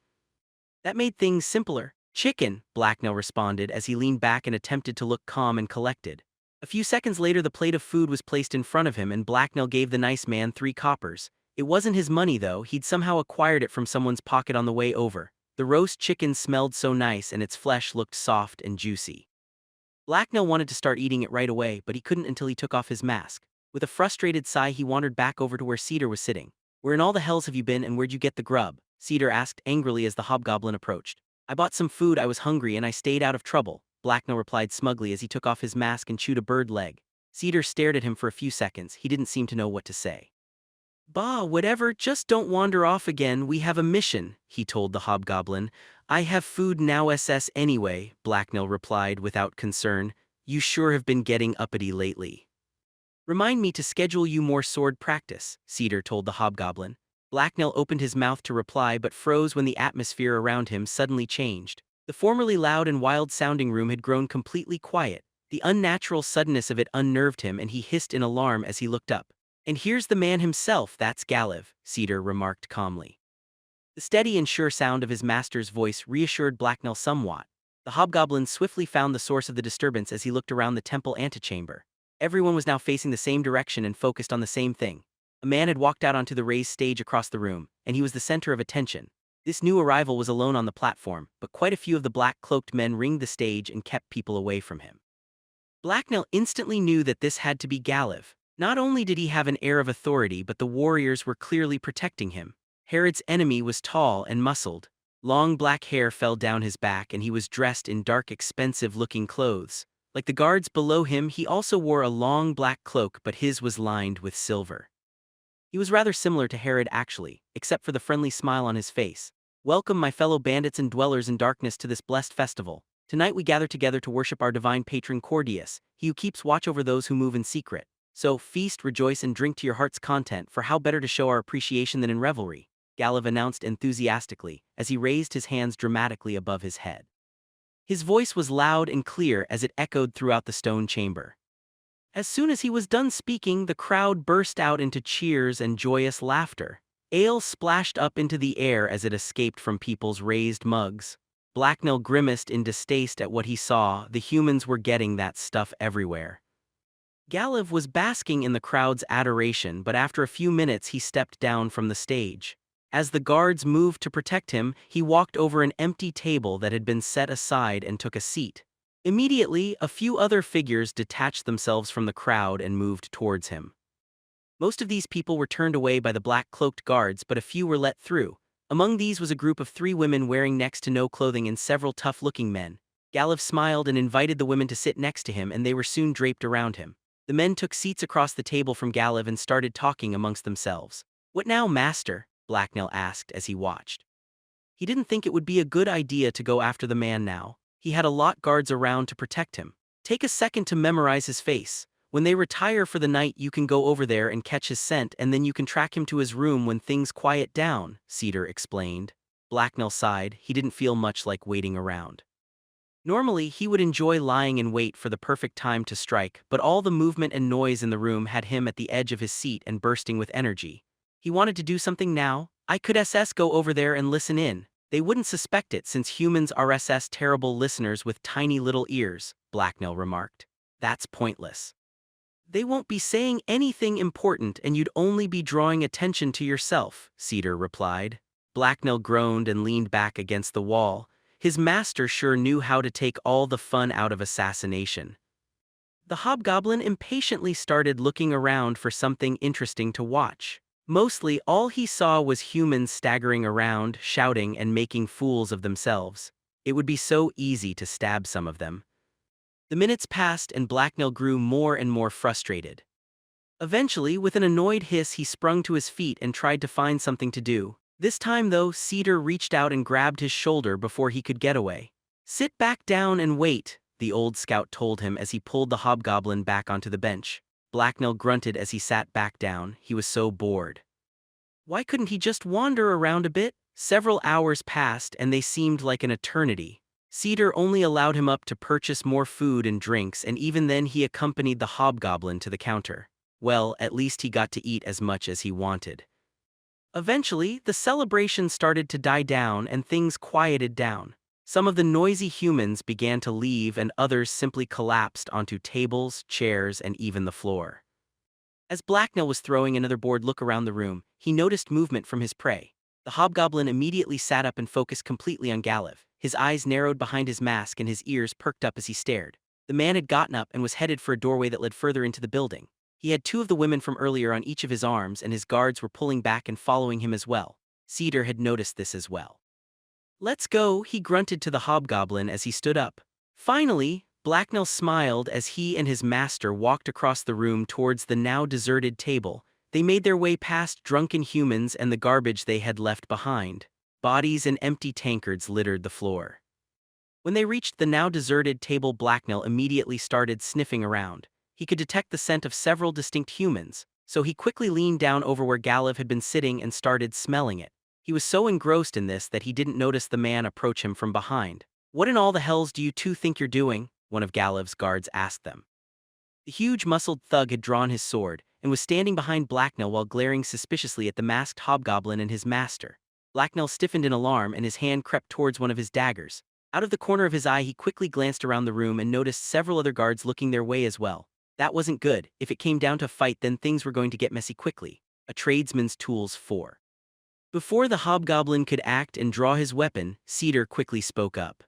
That made things simpler. "Chicken," Blacknell responded as he leaned back and attempted to look calm and collected. A few seconds later, the plate of food was placed in front of him, and Blacknell gave the nice man 3 coppers. It wasn't his money though, he'd somehow acquired it from someone's pocket on the way over. The roast chicken smelled so nice, and its flesh looked soft and juicy. Blacknell wanted to start eating it right away, but he couldn't until he took off his mask. With a frustrated sigh, he wandered back over to where Cedar was sitting. "Where in all the hells have you been, and where'd you get the grub?" Cedar asked angrily as the hobgoblin approached. "I bought some food, I was hungry, and I stayed out of trouble," Blacknell replied smugly as he took off his mask and chewed a bird leg. Cedar stared at him for a few seconds. He didn't seem to know what to say. "Bah, whatever, just don't wander off again, we have a mission," he told the hobgoblin. "I have food now SS anyway," Blacknell replied without concern. "You sure have been getting uppity lately." "Remind me to schedule you more sword practice," Cedar told the hobgoblin. Blacknell opened his mouth to reply but froze when the atmosphere around him suddenly changed. The formerly loud and wild-sounding room had grown completely quiet. The unnatural suddenness of it unnerved him, and he hissed in alarm as he looked up. "And here's the man himself, that's Galliv," Cedar remarked calmly. The steady and sure sound of his master's voice reassured Blacknell somewhat. The hobgoblin swiftly found the source of the disturbance as he looked around the temple antechamber. Everyone was now facing the same direction and focused on the same thing. A man had walked out onto the raised stage across the room, and he was the center of attention. This new arrival was alone on the platform, but quite a few of the black-cloaked men ringed the stage and kept people away from him. Blacknell instantly knew that this had to be Galliv. Not only did he have an air of authority, but the warriors were clearly protecting him. Herod's enemy was tall and muscled. Long black hair fell down his back, and he was dressed in dark, expensive-looking clothes. Like the guards below him, he also wore a long black cloak, but his was lined with silver. He was rather similar to Herod actually, except for the friendly smile on his face. "Welcome, my fellow bandits and dwellers in darkness, to this blessed festival. Tonight we gather together to worship our divine patron Cordius, he who keeps watch over those who move in secret. So feast, rejoice, and drink to your heart's content, for how better to show our appreciation than in revelry," Galliv announced enthusiastically, as he raised his hands dramatically above his head. His voice was loud and clear as it echoed throughout the stone chamber. As soon as he was done speaking, the crowd burst out into cheers and joyous laughter. Ale splashed up into the air as it escaped from people's raised mugs. Blacknell grimaced in distaste at what he saw. The humans were getting that stuff everywhere. Galiv was basking in the crowd's adoration, but after a few minutes he stepped down from the stage. As the guards moved to protect him, he walked over an empty table that had been set aside and took a seat. Immediately, a few other figures detached themselves from the crowd and moved towards him. Most of these people were turned away by the black-cloaked guards, but a few were let through. Among these was a group of 3 women wearing next to no clothing and several tough-looking men. Galiv smiled and invited the women to sit next to him, and they were soon draped around him. The men took seats across the table from Galiv and started talking amongst themselves. "What now, master?" Blacknell asked as he watched. He didn't think it would be a good idea to go after the man now. He had a lot guards around to protect him. "Take a second to memorize his face. When they retire for the night, you can go over there and catch his scent, and then you can track him to his room when things quiet down," Cedar explained. Blacknell sighed. He didn't feel much like waiting around. Normally, he would enjoy lying in wait for the perfect time to strike, but all the movement and noise in the room had him at the edge of his seat and bursting with energy. He wanted to do something now. "I could go over there and listen in. They wouldn't suspect it since humans are terrible listeners with tiny little ears," Blacknell remarked. "That's pointless. They won't be saying anything important and you'd only be drawing attention to yourself," Cedar replied. Blacknell groaned and leaned back against the wall. His master sure knew how to take all the fun out of assassination. The hobgoblin impatiently started looking around for something interesting to watch. Mostly, all he saw was humans staggering around, shouting and making fools of themselves. It would be so easy to stab some of them. The minutes passed and Blacknell grew more and more frustrated. Eventually, with an annoyed hiss, he sprung to his feet and tried to find something to do. This time, though, Cedar reached out and grabbed his shoulder before he could get away. "Sit back down and wait," the old scout told him as he pulled the hobgoblin back onto the bench. Blacknell grunted as he sat back down. He was so bored. Why couldn't he just wander around a bit? Several hours passed and they seemed like an eternity. Cedar only allowed him up to purchase more food and drinks, and even then he accompanied the hobgoblin to the counter. Well, at least he got to eat as much as he wanted. Eventually, the celebration started to die down and things quieted down. Some of the noisy humans began to leave and others simply collapsed onto tables, chairs, and even the floor. As Blacknell was throwing another bored look around the room, he noticed movement from his prey. The hobgoblin immediately sat up and focused completely on Galiv. His eyes narrowed behind his mask and his ears perked up as he stared. The man had gotten up and was headed for a doorway that led further into the building. He had 2 of the women from earlier on each of his arms, and his guards were pulling back and following him as well. Cedar had noticed this as well. "Let's go," he grunted to the hobgoblin as he stood up. Finally, Blacknell smiled as he and his master walked across the room towards the now deserted table. They made their way past drunken humans and the garbage they had left behind. Bodies and empty tankards littered the floor. When they reached the now deserted table, Blacknell immediately started sniffing around. He could detect the scent of several distinct humans, so he quickly leaned down over where Galiv had been sitting and started smelling it. He was so engrossed in this that he didn't notice the man approach him from behind. "What in all the hells do you 2 think you're doing?" one of Galiv's guards asked them. The huge muscled thug had drawn his sword and was standing behind Blacknell while glaring suspiciously at the masked hobgoblin and his master. Blacknell stiffened in alarm and his hand crept towards one of his daggers. Out of the corner of his eye, he quickly glanced around the room and noticed several other guards looking their way as well. That wasn't good. If it came down to a fight, then things were going to get messy quickly. A tradesman's tools 4. Before the hobgoblin could act and draw his weapon, Cedar quickly spoke up.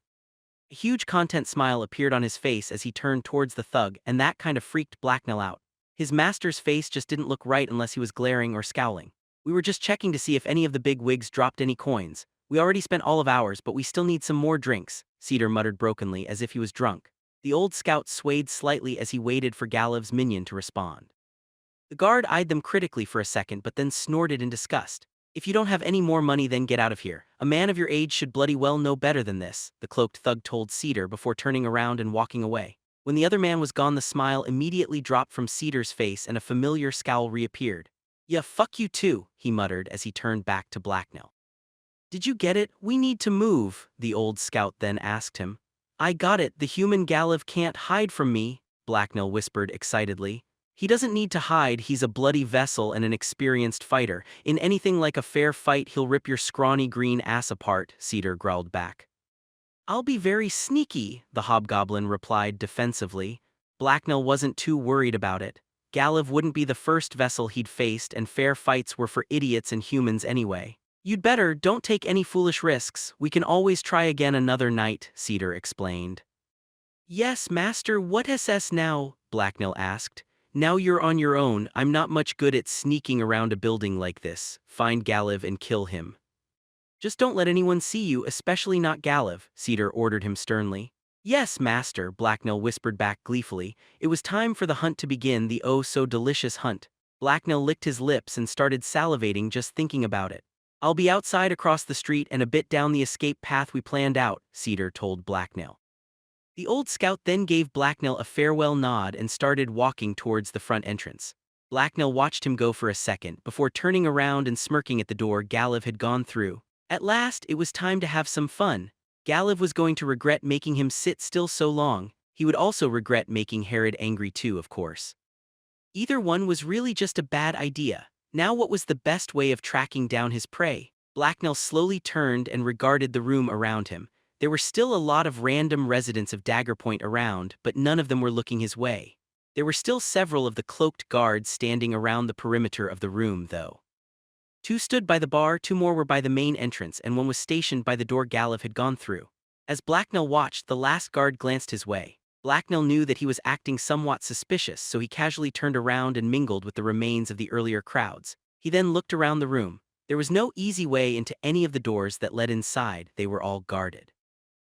A huge content smile appeared on his face as he turned towards the thug, and that kind of freaked Blacknell out. His master's face just didn't look right unless he was glaring or scowling. "We were just checking to see if any of the big wigs dropped any coins. We already spent all of ours, but we still need some more drinks," Cedar muttered brokenly as if he was drunk. The old scout swayed slightly as he waited for Galiv's minion to respond. The guard eyed them critically for a second but then snorted in disgust. "If you don't have any more money, then get out of here. A man of your age should bloody well know better than this," the cloaked thug told Cedar before turning around and walking away. When the other man was gone, the smile immediately dropped from Cedar's face and a familiar scowl reappeared. "Yeah, fuck you too," he muttered as he turned back to Blacknell. "Did you get it? We need to move," the old scout then asked him. "I got it. The human Galiv can't hide from me," Blacknell whispered excitedly. He doesn't need to hide, he's a bloody vessel and an experienced fighter. In anything like a fair fight he'll rip your scrawny green ass apart, Cedar growled back. I'll be very sneaky, the hobgoblin replied defensively. Blacknell wasn't too worried about it. Galav wouldn't be the first vessel he'd faced, and fair fights were for idiots and humans anyway. You'd better don't take any foolish risks, we can always try again another night, Cedar explained. Yes, master, what SS now? Blacknell asked. Now you're on your own, I'm not much good at sneaking around a building like this. Find Galav and kill him. Just don't let anyone see you, especially not Galav, Cedar ordered him sternly. Yes, master, Blacknell whispered back gleefully. It was time for the hunt to begin, the oh-so-delicious hunt. Blacknell licked his lips and started salivating just thinking about it. I'll be outside across the street and a bit down the escape path we planned out, Cedar told Blacknell. The old scout then gave Blacknell a farewell nod and started walking towards the front entrance. Blacknell watched him go for a second before turning around and smirking at the door Galav had gone through. At last, it was time to have some fun. Galav was going to regret making him sit still so long. He would also regret making Herod angry too, of course. Either one was really just a bad idea. Now what was the best way of tracking down his prey? Blacknell slowly turned and regarded the room around him. There were still a lot of random residents of Daggerpoint around, but none of them were looking his way. There were still several of the cloaked guards standing around the perimeter of the room, though. 2 stood by the bar, 2 more were by the main entrance, and 1 was stationed by the door Galav had gone through. As Blacknell watched, the last guard glanced his way. Blacknell knew that he was acting somewhat suspicious, so he casually turned around and mingled with the remains of the earlier crowds. He then looked around the room. There was no easy way into any of the doors that led inside, they were all guarded.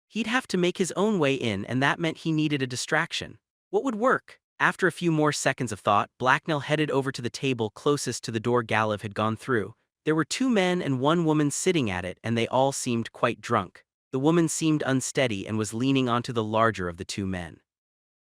He'd have to make his own way in, and that meant he needed a distraction. What would work? After a few more seconds of thought, Blacknell headed over to the table closest to the door Galav had gone through. There were 2 men and 1 woman sitting at it, and they all seemed quite drunk. The woman seemed unsteady and was leaning onto the larger of the 2 men.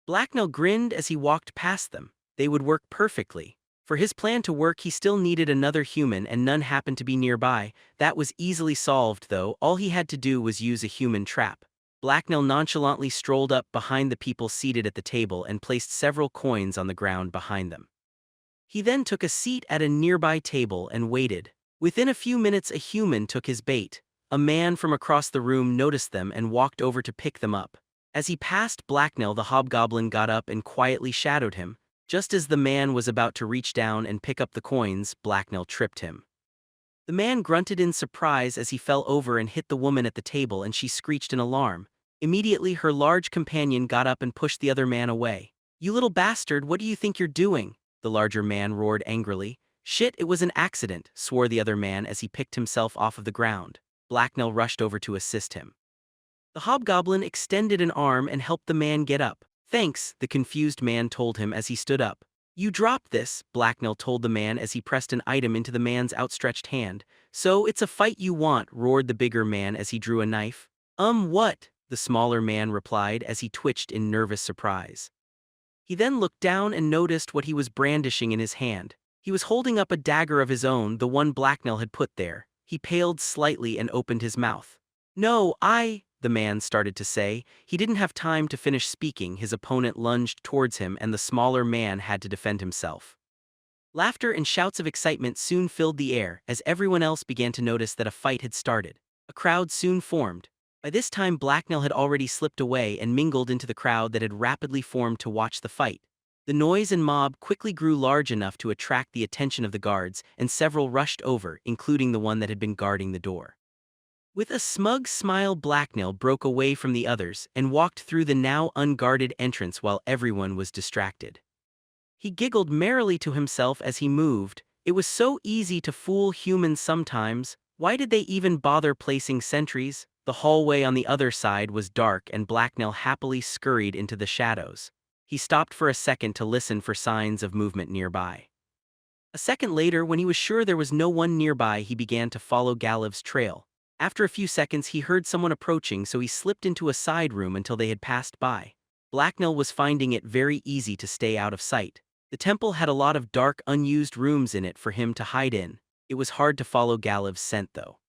Blacknell grinned as he walked past them. They would work perfectly. For his plan to work, he still needed another human, and none happened to be nearby. That was easily solved, though. All he had to do was use a human trap. Blacknell nonchalantly strolled up behind the people seated at the table and placed several coins on the ground behind them. He then took a seat at a nearby table and waited. Within a few minutes, a human took his bait. A man from across the room noticed them and walked over to pick them up. As he passed Blacknell, the hobgoblin got up and quietly shadowed him. Just as the man was about to reach down and pick up the coins, Blacknell tripped him. The man grunted in surprise as he fell over and hit the woman at the table, and she screeched in alarm. Immediately, her large companion got up and pushed the other man away. "You little bastard, what do you think you're doing?" the larger man roared angrily. "Shit, it was an accident," swore the other man as he picked himself off of the ground. Blacknell rushed over to assist him. The hobgoblin extended an arm and helped the man get up. "Thanks," the confused man told him as he stood up. "You dropped this," Blacknell told the man as he pressed an item into the man's outstretched hand. "So it's a fight you want," roared the bigger man as he drew a knife. What?" the smaller man replied as he twitched in nervous surprise. He then looked down and noticed what he was brandishing in his hand. He was holding up a dagger of his own, the one Blacknell had put there. He paled slightly and opened his mouth. "No, the man started to say. He didn't have time to finish speaking. His opponent lunged towards him and the smaller man had to defend himself. Laughter and shouts of excitement soon filled the air as everyone else began to notice that a fight had started. A crowd soon formed. By this time, Blacknell had already slipped away and mingled into the crowd that had rapidly formed to watch the fight. The noise and mob quickly grew large enough to attract the attention of the guards, and several rushed over, including the one that had been guarding the door. With a smug smile, Blacknell broke away from the others and walked through the now unguarded entrance while everyone was distracted. He giggled merrily to himself as he moved. It was so easy to fool humans sometimes. Why did they even bother placing sentries? The hallway on the other side was dark and Blacknell happily scurried into the shadows. He stopped for a second to listen for signs of movement nearby. A second later, when he was sure there was no one nearby, he began to follow Galav's trail. After a few seconds, he heard someone approaching, so he slipped into a side room until they had passed by. Blacknell was finding it very easy to stay out of sight. The temple had a lot of dark, unused rooms in it for him to hide in. It was hard to follow Galav's scent, though.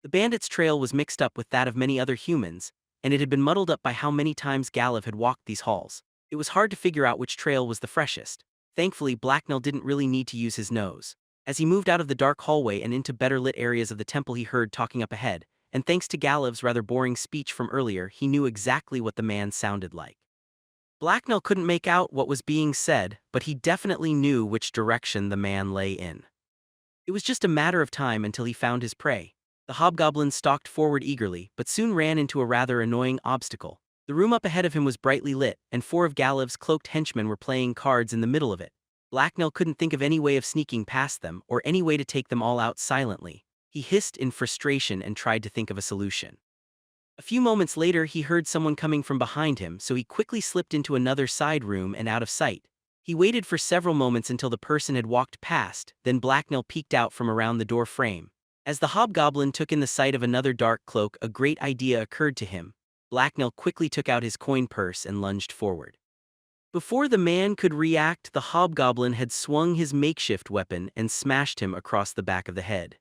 The bandit's trail was mixed up with that of many other humans, and it had been muddled up by how many times Galav had walked these halls. It was hard to figure out which trail was the freshest. Thankfully, Blacknell didn't really need to use his nose. As he moved out of the dark hallway and into better lit areas of the temple, he heard talking up ahead, and thanks to Galiv's rather boring speech from earlier, he knew exactly what the man sounded like. Blacknell couldn't make out what was being said, but he definitely knew which direction the man lay in. It was just a matter of time until he found his prey. The hobgoblin stalked forward eagerly, but soon ran into a rather annoying obstacle. The room up ahead of him was brightly lit, and 4 of Galiv's cloaked henchmen were playing cards in the middle of it. Blacknell couldn't think of any way of sneaking past them, or any way to take them all out silently. He hissed in frustration and tried to think of a solution. A few moments later, he heard someone coming from behind him, so he quickly slipped into another side room and out of sight. He waited for several moments until the person had walked past, then Blacknell peeked out from around the door frame. As the hobgoblin took in the sight of another dark cloak, a great idea occurred to him. Blacknell quickly took out his coin purse and lunged forward. Before the man could react, the hobgoblin had swung his makeshift weapon and smashed him across the back of the head.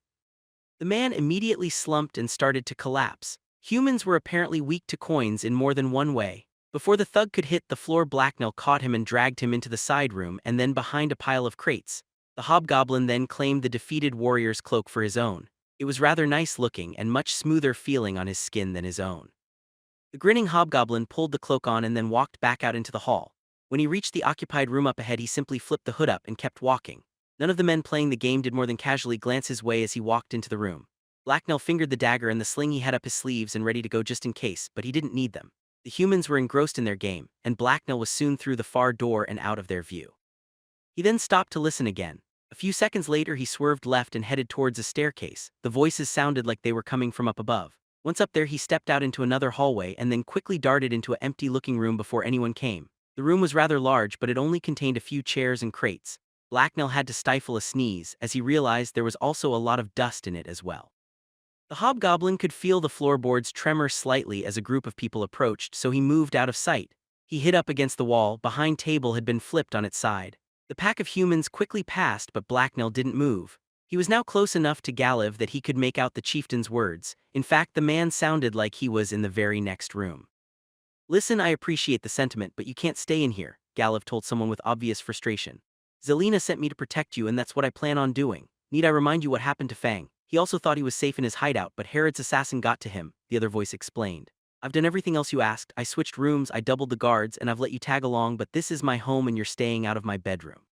The man immediately slumped and started to collapse. Humans were apparently weak to coins in more than one way. Before the thug could hit the floor, Blacknell caught him and dragged him into the side room and then behind a pile of crates. The hobgoblin then claimed the defeated warrior's cloak for his own. It was rather nice looking and much smoother feeling on his skin than his own. The grinning hobgoblin pulled the cloak on and then walked back out into the hall. When he reached the occupied room up ahead, he simply flipped the hood up and kept walking. None of the men playing the game did more than casually glance his way as he walked into the room. Blacknell fingered the dagger and the sling he had up his sleeves and ready to go just in case, but he didn't need them. The humans were engrossed in their game, and Blacknell was soon through the far door and out of their view. He then stopped to listen again. A few seconds later, he swerved left and headed towards a staircase. The voices sounded like they were coming from up above. Once up there, he stepped out into another hallway and then quickly darted into an empty-looking room before anyone came. The room was rather large, but it only contained a few chairs and crates. Blacknell had to stifle a sneeze as he realized there was also a lot of dust in it as well. The hobgoblin could feel the floorboards tremor slightly as a group of people approached, so he moved out of sight. He hit up against the wall. Behind table had been flipped on its side. The pack of humans quickly passed, but Blacknell didn't move. He was now close enough to Galiv that he could make out the chieftain's words. In fact, the man sounded like he was in the very next room. "Listen, I appreciate the sentiment, but you can't stay in here," Galiv told someone with obvious frustration. "Zelina sent me to protect you, and that's what I plan on doing. Need I remind you what happened to Fang? He also thought he was safe in his hideout, but Herod's assassin got to him," the other voice explained. "I've done everything else you asked. I switched rooms, I doubled the guards, and I've let you tag along, but this is my home and you're staying out of my bedroom."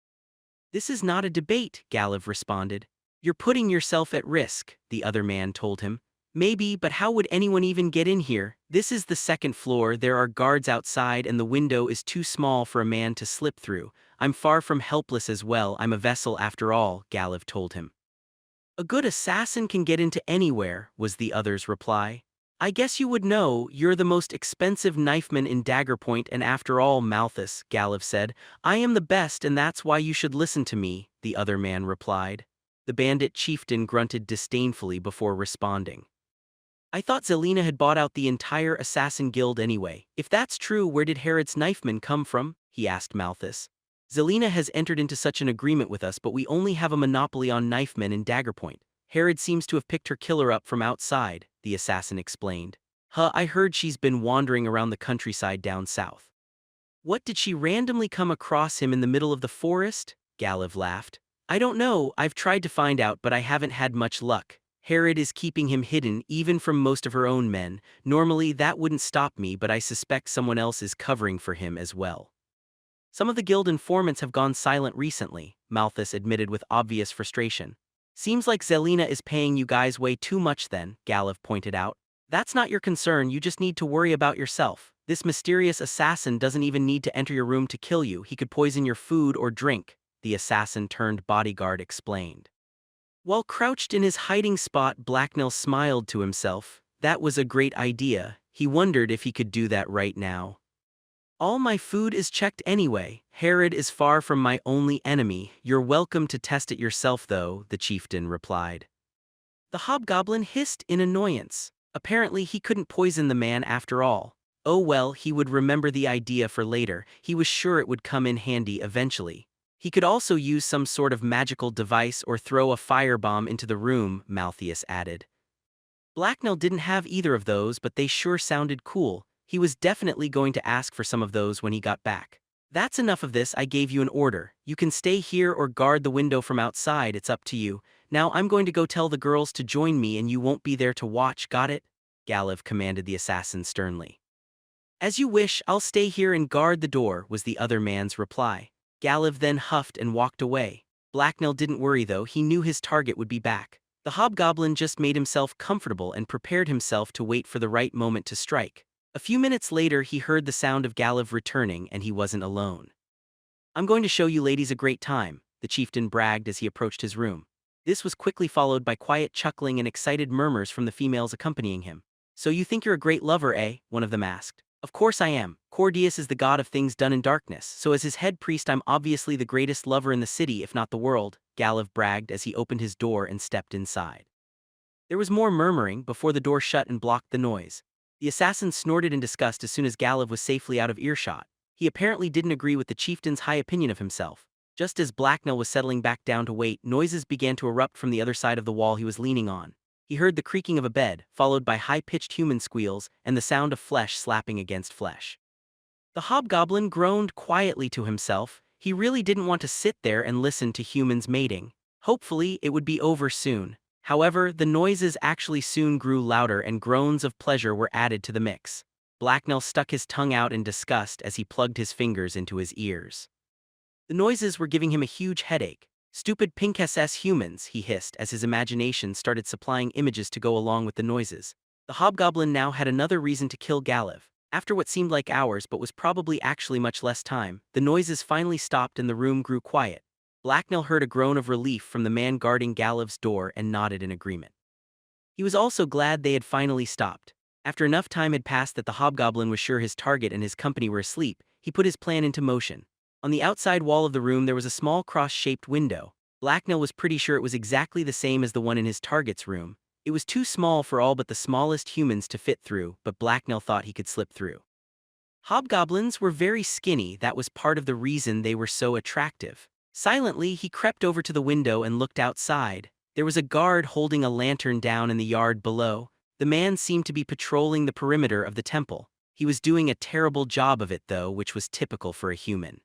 "This is not a debate," Galiv responded. "You're putting yourself at risk," the other man told him. "Maybe, but how would anyone even get in here? This is the second floor, there are guards outside, and the window is too small for a man to slip through. I'm far from helpless as well, I'm a vessel after all," Galiv told him. "A good assassin can get into anywhere," was the other's reply. "I guess you would know, you're the most expensive knifeman in Daggerpoint, and after all, Malthus," Galiv said, "I am the best and that's why you should listen to me," the other man replied. The bandit chieftain grunted disdainfully before responding. "I thought Zelina had bought out the entire assassin guild anyway. If that's true, where did Herod's knifemen come from?" he asked Malthus. "Zelina has entered into such an agreement with us, but we only have a monopoly on knifemen in Daggerpoint. Herod seems to have picked her killer up from outside," the assassin explained. "Huh, I heard she's been wandering around the countryside down south." "What, did she randomly come across him in the middle of the forest?" Galiv laughed. "I don't know, I've tried to find out, but I haven't had much luck. Herod is keeping him hidden even from most of her own men. Normally that wouldn't stop me, but I suspect someone else is covering for him as well." "Some of the guild informants have gone silent recently," Malthus admitted with obvious frustration. "Seems like Zelina is paying you guys way too much then," Galiv pointed out. "That's not your concern, you just need to worry about yourself. This mysterious assassin doesn't even need to enter your room to kill you, he could poison your food or drink," the assassin-turned-bodyguard explained. While crouched in his hiding spot, Blacknell smiled to himself. That was a great idea. He wondered if he could do that right now. "All my food is checked anyway. Herod is far from my only enemy. You're welcome to test it yourself though," the chieftain replied. The hobgoblin hissed in annoyance. Apparently he couldn't poison the man after all. Oh well, he would remember the idea for later. He was sure it would come in handy eventually. He could also use some sort of magical device or throw a firebomb into the room, Malthus added. Blacknell didn't have either of those, but they sure sounded cool. He was definitely going to ask for some of those when he got back. "That's enough of this, I gave you an order. You can stay here or guard the window from outside, it's up to you. Now I'm going to go tell the girls to join me and you won't be there to watch, got it?" Gallif commanded the assassin sternly. "As you wish, I'll stay here and guard the door," was the other man's reply. Gallif then huffed and walked away. Blacknell didn't worry though, he knew his target would be back. The hobgoblin just made himself comfortable and prepared himself to wait for the right moment to strike. A few minutes later he heard the sound of Gallif returning and he wasn't alone. "I'm going to show you ladies a great time," the chieftain bragged as he approached his room. This was quickly followed by quiet chuckling and excited murmurs from the females accompanying him. "So you think you're a great lover, eh?" one of them asked. "Of course I am. Cordius is the god of things done in darkness, so as his head priest I'm obviously the greatest lover in the city if not the world," Gallif bragged as he opened his door and stepped inside. There was more murmuring before the door shut and blocked the noise. The assassin snorted in disgust as soon as Gallif was safely out of earshot. He apparently didn't agree with the chieftain's high opinion of himself. Just as Blacknell was settling back down to wait, noises began to erupt from the other side of the wall he was leaning on. He heard the creaking of a bed, followed by high-pitched human squeals and the sound of flesh slapping against flesh. The hobgoblin groaned quietly to himself. He really didn't want to sit there and listen to humans mating. Hopefully, it would be over soon. However, the noises actually soon grew louder and groans of pleasure were added to the mix. Blacknell stuck his tongue out in disgust as he plugged his fingers into his ears. The noises were giving him a huge headache. "Stupid pink SS humans," he hissed as his imagination started supplying images to go along with the noises. The hobgoblin now had another reason to kill Gallif. After what seemed like hours but was probably actually much less time, the noises finally stopped and the room grew quiet. Blacknell heard a groan of relief from the man guarding Gallif's door and nodded in agreement. He was also glad they had finally stopped. After enough time had passed that the hobgoblin was sure his target and his company were asleep, he put his plan into motion. On the outside wall of the room there was a small cross-shaped window. Blacknell was pretty sure it was exactly the same as the one in his target's room. It was too small for all but the smallest humans to fit through, but Blacknell thought he could slip through. Hobgoblins were very skinny, that was part of the reason they were so attractive. Silently, he crept over to the window and looked outside. There was a guard holding a lantern down in the yard below. The man seemed to be patrolling the perimeter of the temple. He was doing a terrible job of it though, which was typical for a human.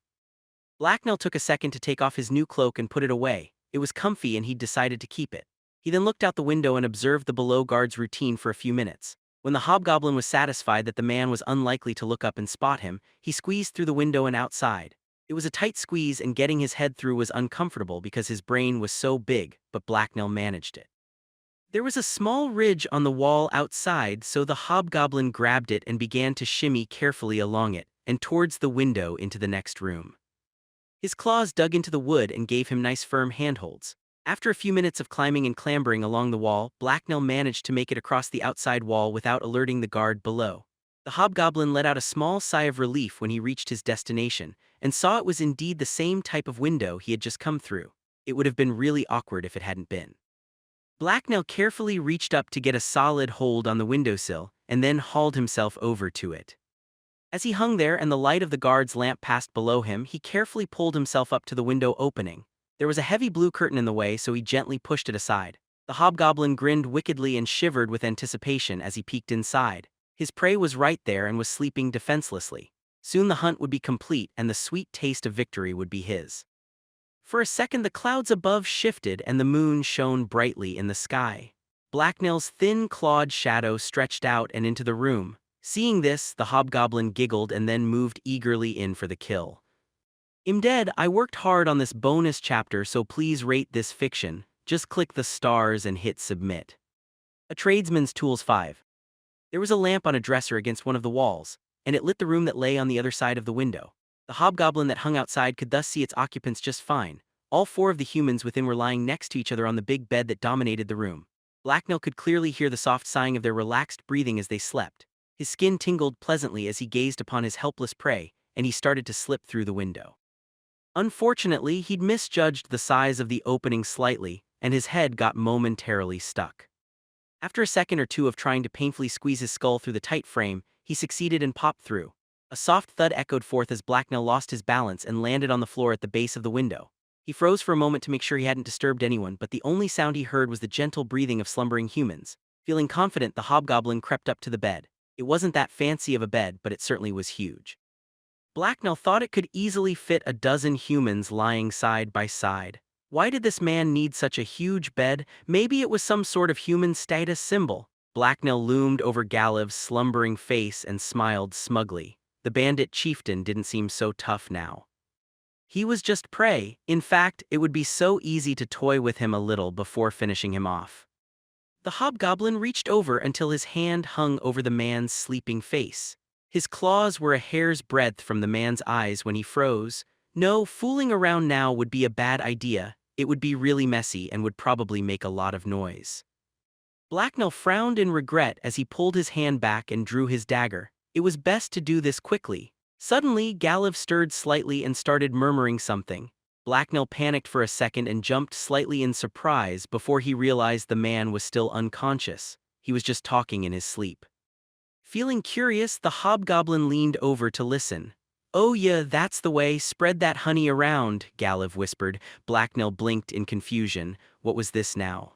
Blacknell took a second to take off his new cloak and put it away. It was comfy and he'd decided to keep it. He then looked out the window and observed the below guard's routine for a few minutes. When the hobgoblin was satisfied that the man was unlikely to look up and spot him, he squeezed through the window and outside. It was a tight squeeze and getting his head through was uncomfortable because his brain was so big, but Blacknell managed it. There was a small ridge on the wall outside, so the hobgoblin grabbed it and began to shimmy carefully along it, and towards the window into the next room. His claws dug into the wood and gave him nice firm handholds. After a few minutes of climbing and clambering along the wall, Blacknell managed to make it across the outside wall without alerting the guard below. The hobgoblin let out a small sigh of relief when he reached his destination, and saw it was indeed the same type of window he had just come through. It would have been really awkward if it hadn't been. Blacknell carefully reached up to get a solid hold on the windowsill, and then hauled himself over to it. As he hung there and the light of the guard's lamp passed below him, he carefully pulled himself up to the window opening. There was a heavy blue curtain in the way, so he gently pushed it aside. The hobgoblin grinned wickedly and shivered with anticipation as he peeked inside. His prey was right there and was sleeping defenselessly. Soon the hunt would be complete and the sweet taste of victory would be his. For a second the clouds above shifted and the moon shone brightly in the sky. Blacknell's thin clawed shadow stretched out and into the room. Seeing this, the hobgoblin giggled and then moved eagerly in for the kill. "I'm dead. I worked hard on this bonus chapter, so please rate this fiction. Just click the stars and hit submit." A Tradesman's Tools 5. There was a lamp on a dresser against one of the walls, and it lit the room that lay on the other side of the window. The hobgoblin that hung outside could thus see its occupants just fine. All four of the humans within were lying next to each other on the big bed that dominated the room. Blacknell could clearly hear the soft sighing of their relaxed breathing as they slept. His skin tingled pleasantly as he gazed upon his helpless prey, and he started to slip through the window. Unfortunately, he'd misjudged the size of the opening slightly, and his head got momentarily stuck. After a second or two of trying to painfully squeeze his skull through the tight frame, he succeeded and popped through. A soft thud echoed forth as Blacknell lost his balance and landed on the floor at the base of the window. He froze for a moment to make sure he hadn't disturbed anyone, but the only sound he heard was the gentle breathing of slumbering humans. Feeling confident, the hobgoblin crept up to the bed. It wasn't that fancy of a bed, but it certainly was huge. Blacknell thought it could easily fit a dozen humans lying side by side. Why did this man need such a huge bed? Maybe it was some sort of human status symbol. Blacknell loomed over Galiv's slumbering face and smiled smugly. The bandit chieftain didn't seem so tough now. He was just prey. In fact, it would be so easy to toy with him a little before finishing him off. The hobgoblin reached over until his hand hung over the man's sleeping face. His claws were a hair's breadth from the man's eyes when he froze. No, fooling around now would be a bad idea. It would be really messy and would probably make a lot of noise. Blacknell frowned in regret as he pulled his hand back and drew his dagger. It was best to do this quickly. Suddenly, Galiv stirred slightly and started murmuring something. Blacknell panicked for a second and jumped slightly in surprise before he realized the man was still unconscious. He was just talking in his sleep. Feeling curious, the hobgoblin leaned over to listen. "Oh yeah, that's the way, spread that honey around," Galiv whispered. Blacknell blinked in confusion. What was this now?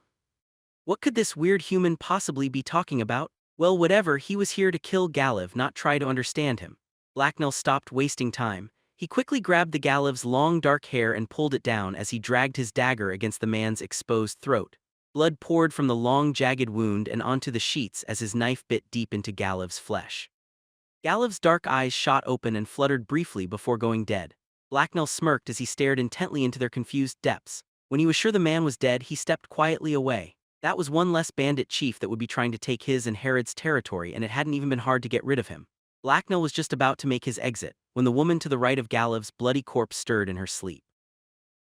What could this weird human possibly be talking about? Well, whatever, he was here to kill Galiv, not try to understand him. Blacknell stopped wasting time. He quickly grabbed the Galiv's long dark hair and pulled it down as he dragged his dagger against the man's exposed throat. Blood poured from the long jagged wound and onto the sheets as his knife bit deep into Galiv's flesh. Galiv's dark eyes shot open and fluttered briefly before going dead. Blacknell smirked as he stared intently into their confused depths. When he was sure the man was dead, he stepped quietly away. That was one less bandit chief that would be trying to take his and Herod's territory, and it hadn't even been hard to get rid of him. Blacknell was just about to make his exit when the woman to the right of Galiv's bloody corpse stirred in her sleep.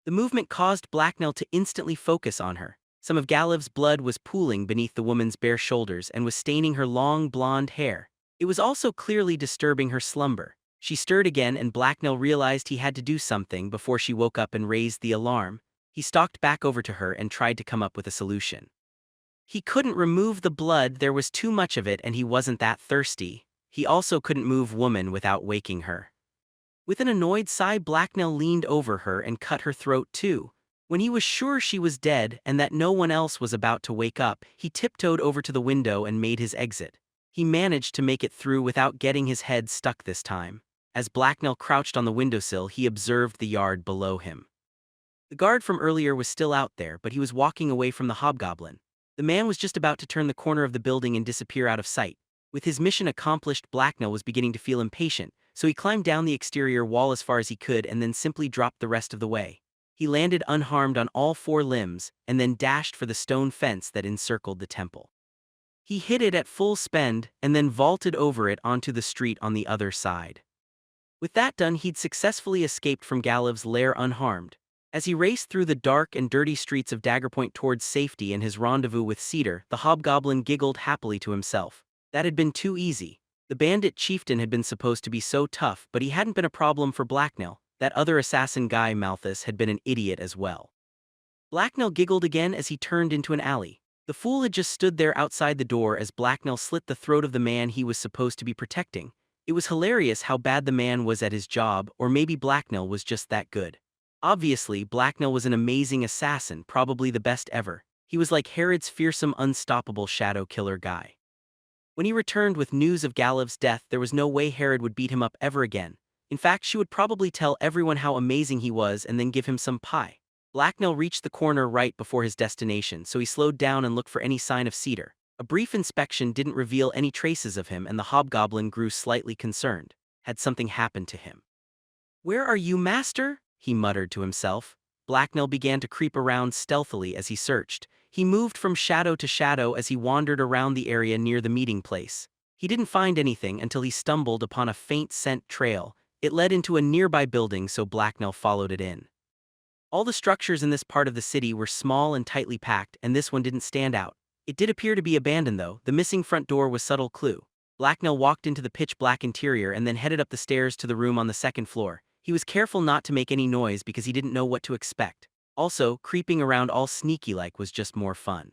The movement caused Blacknell to instantly focus on her. Some of Galiv's blood was pooling beneath the woman's bare shoulders and was staining her long blonde hair. It was also clearly disturbing her slumber. She stirred again, and Blacknell realized he had to do something before she woke up and raised the alarm. He stalked back over to her and tried to come up with a solution. He couldn't remove the blood, there was too much of it, and he wasn't that thirsty. He also couldn't move woman without waking her. With an annoyed sigh, Blacknell leaned over her and cut her throat too. When he was sure she was dead and that no one else was about to wake up, he tiptoed over to the window and made his exit. He managed to make it through without getting his head stuck this time. As Blacknell crouched on the windowsill, he observed the yard below him. The guard from earlier was still out there, but he was walking away from the hobgoblin. The man was just about to turn the corner of the building and disappear out of sight. With his mission accomplished, Blacknell was beginning to feel impatient, so he climbed down the exterior wall as far as he could and then simply dropped the rest of the way. He landed unharmed on all four limbs and then dashed for the stone fence that encircled the temple. He hit it at full spend and then vaulted over it onto the street on the other side. With that done, he'd successfully escaped from Galiv's lair unharmed. As he raced through the dark and dirty streets of Daggerpoint towards safety and his rendezvous with Cedar, the hobgoblin giggled happily to himself. That had been too easy. The bandit chieftain had been supposed to be so tough, but he hadn't been a problem for Blacknell. That other assassin guy, Malthus, had been an idiot as well. Blacknell giggled again as he turned into an alley. The fool had just stood there outside the door as Blacknell slit the throat of the man he was supposed to be protecting. It was hilarious how bad the man was at his job, or maybe Blacknell was just that good. Obviously, Blacknell was an amazing assassin, probably the best ever. He was like Herod's fearsome, unstoppable shadow killer guy. When he returned with news of Galiv's death, there was no way Herod would beat him up ever again. In fact, she would probably tell everyone how amazing he was and then give him some pie. Blacknell reached the corner right before his destination, so he slowed down and looked for any sign of Cedar. A brief inspection didn't reveal any traces of him, and the hobgoblin grew slightly concerned. Had something happened to him? "Where are you, master?" he muttered to himself. Blacknell began to creep around stealthily as he searched. He moved from shadow to shadow as he wandered around the area near the meeting place. He didn't find anything until he stumbled upon a faint scent trail. It led into a nearby building, so Blacknell followed it in. All the structures in this part of the city were small and tightly packed, and this one didn't stand out. It did appear to be abandoned though. The missing front door was a subtle clue. Blacknell walked into the pitch-black interior and then headed up the stairs to the room on the second floor. He was careful not to make any noise because he didn't know what to expect. Also, creeping around all sneaky-like was just more fun.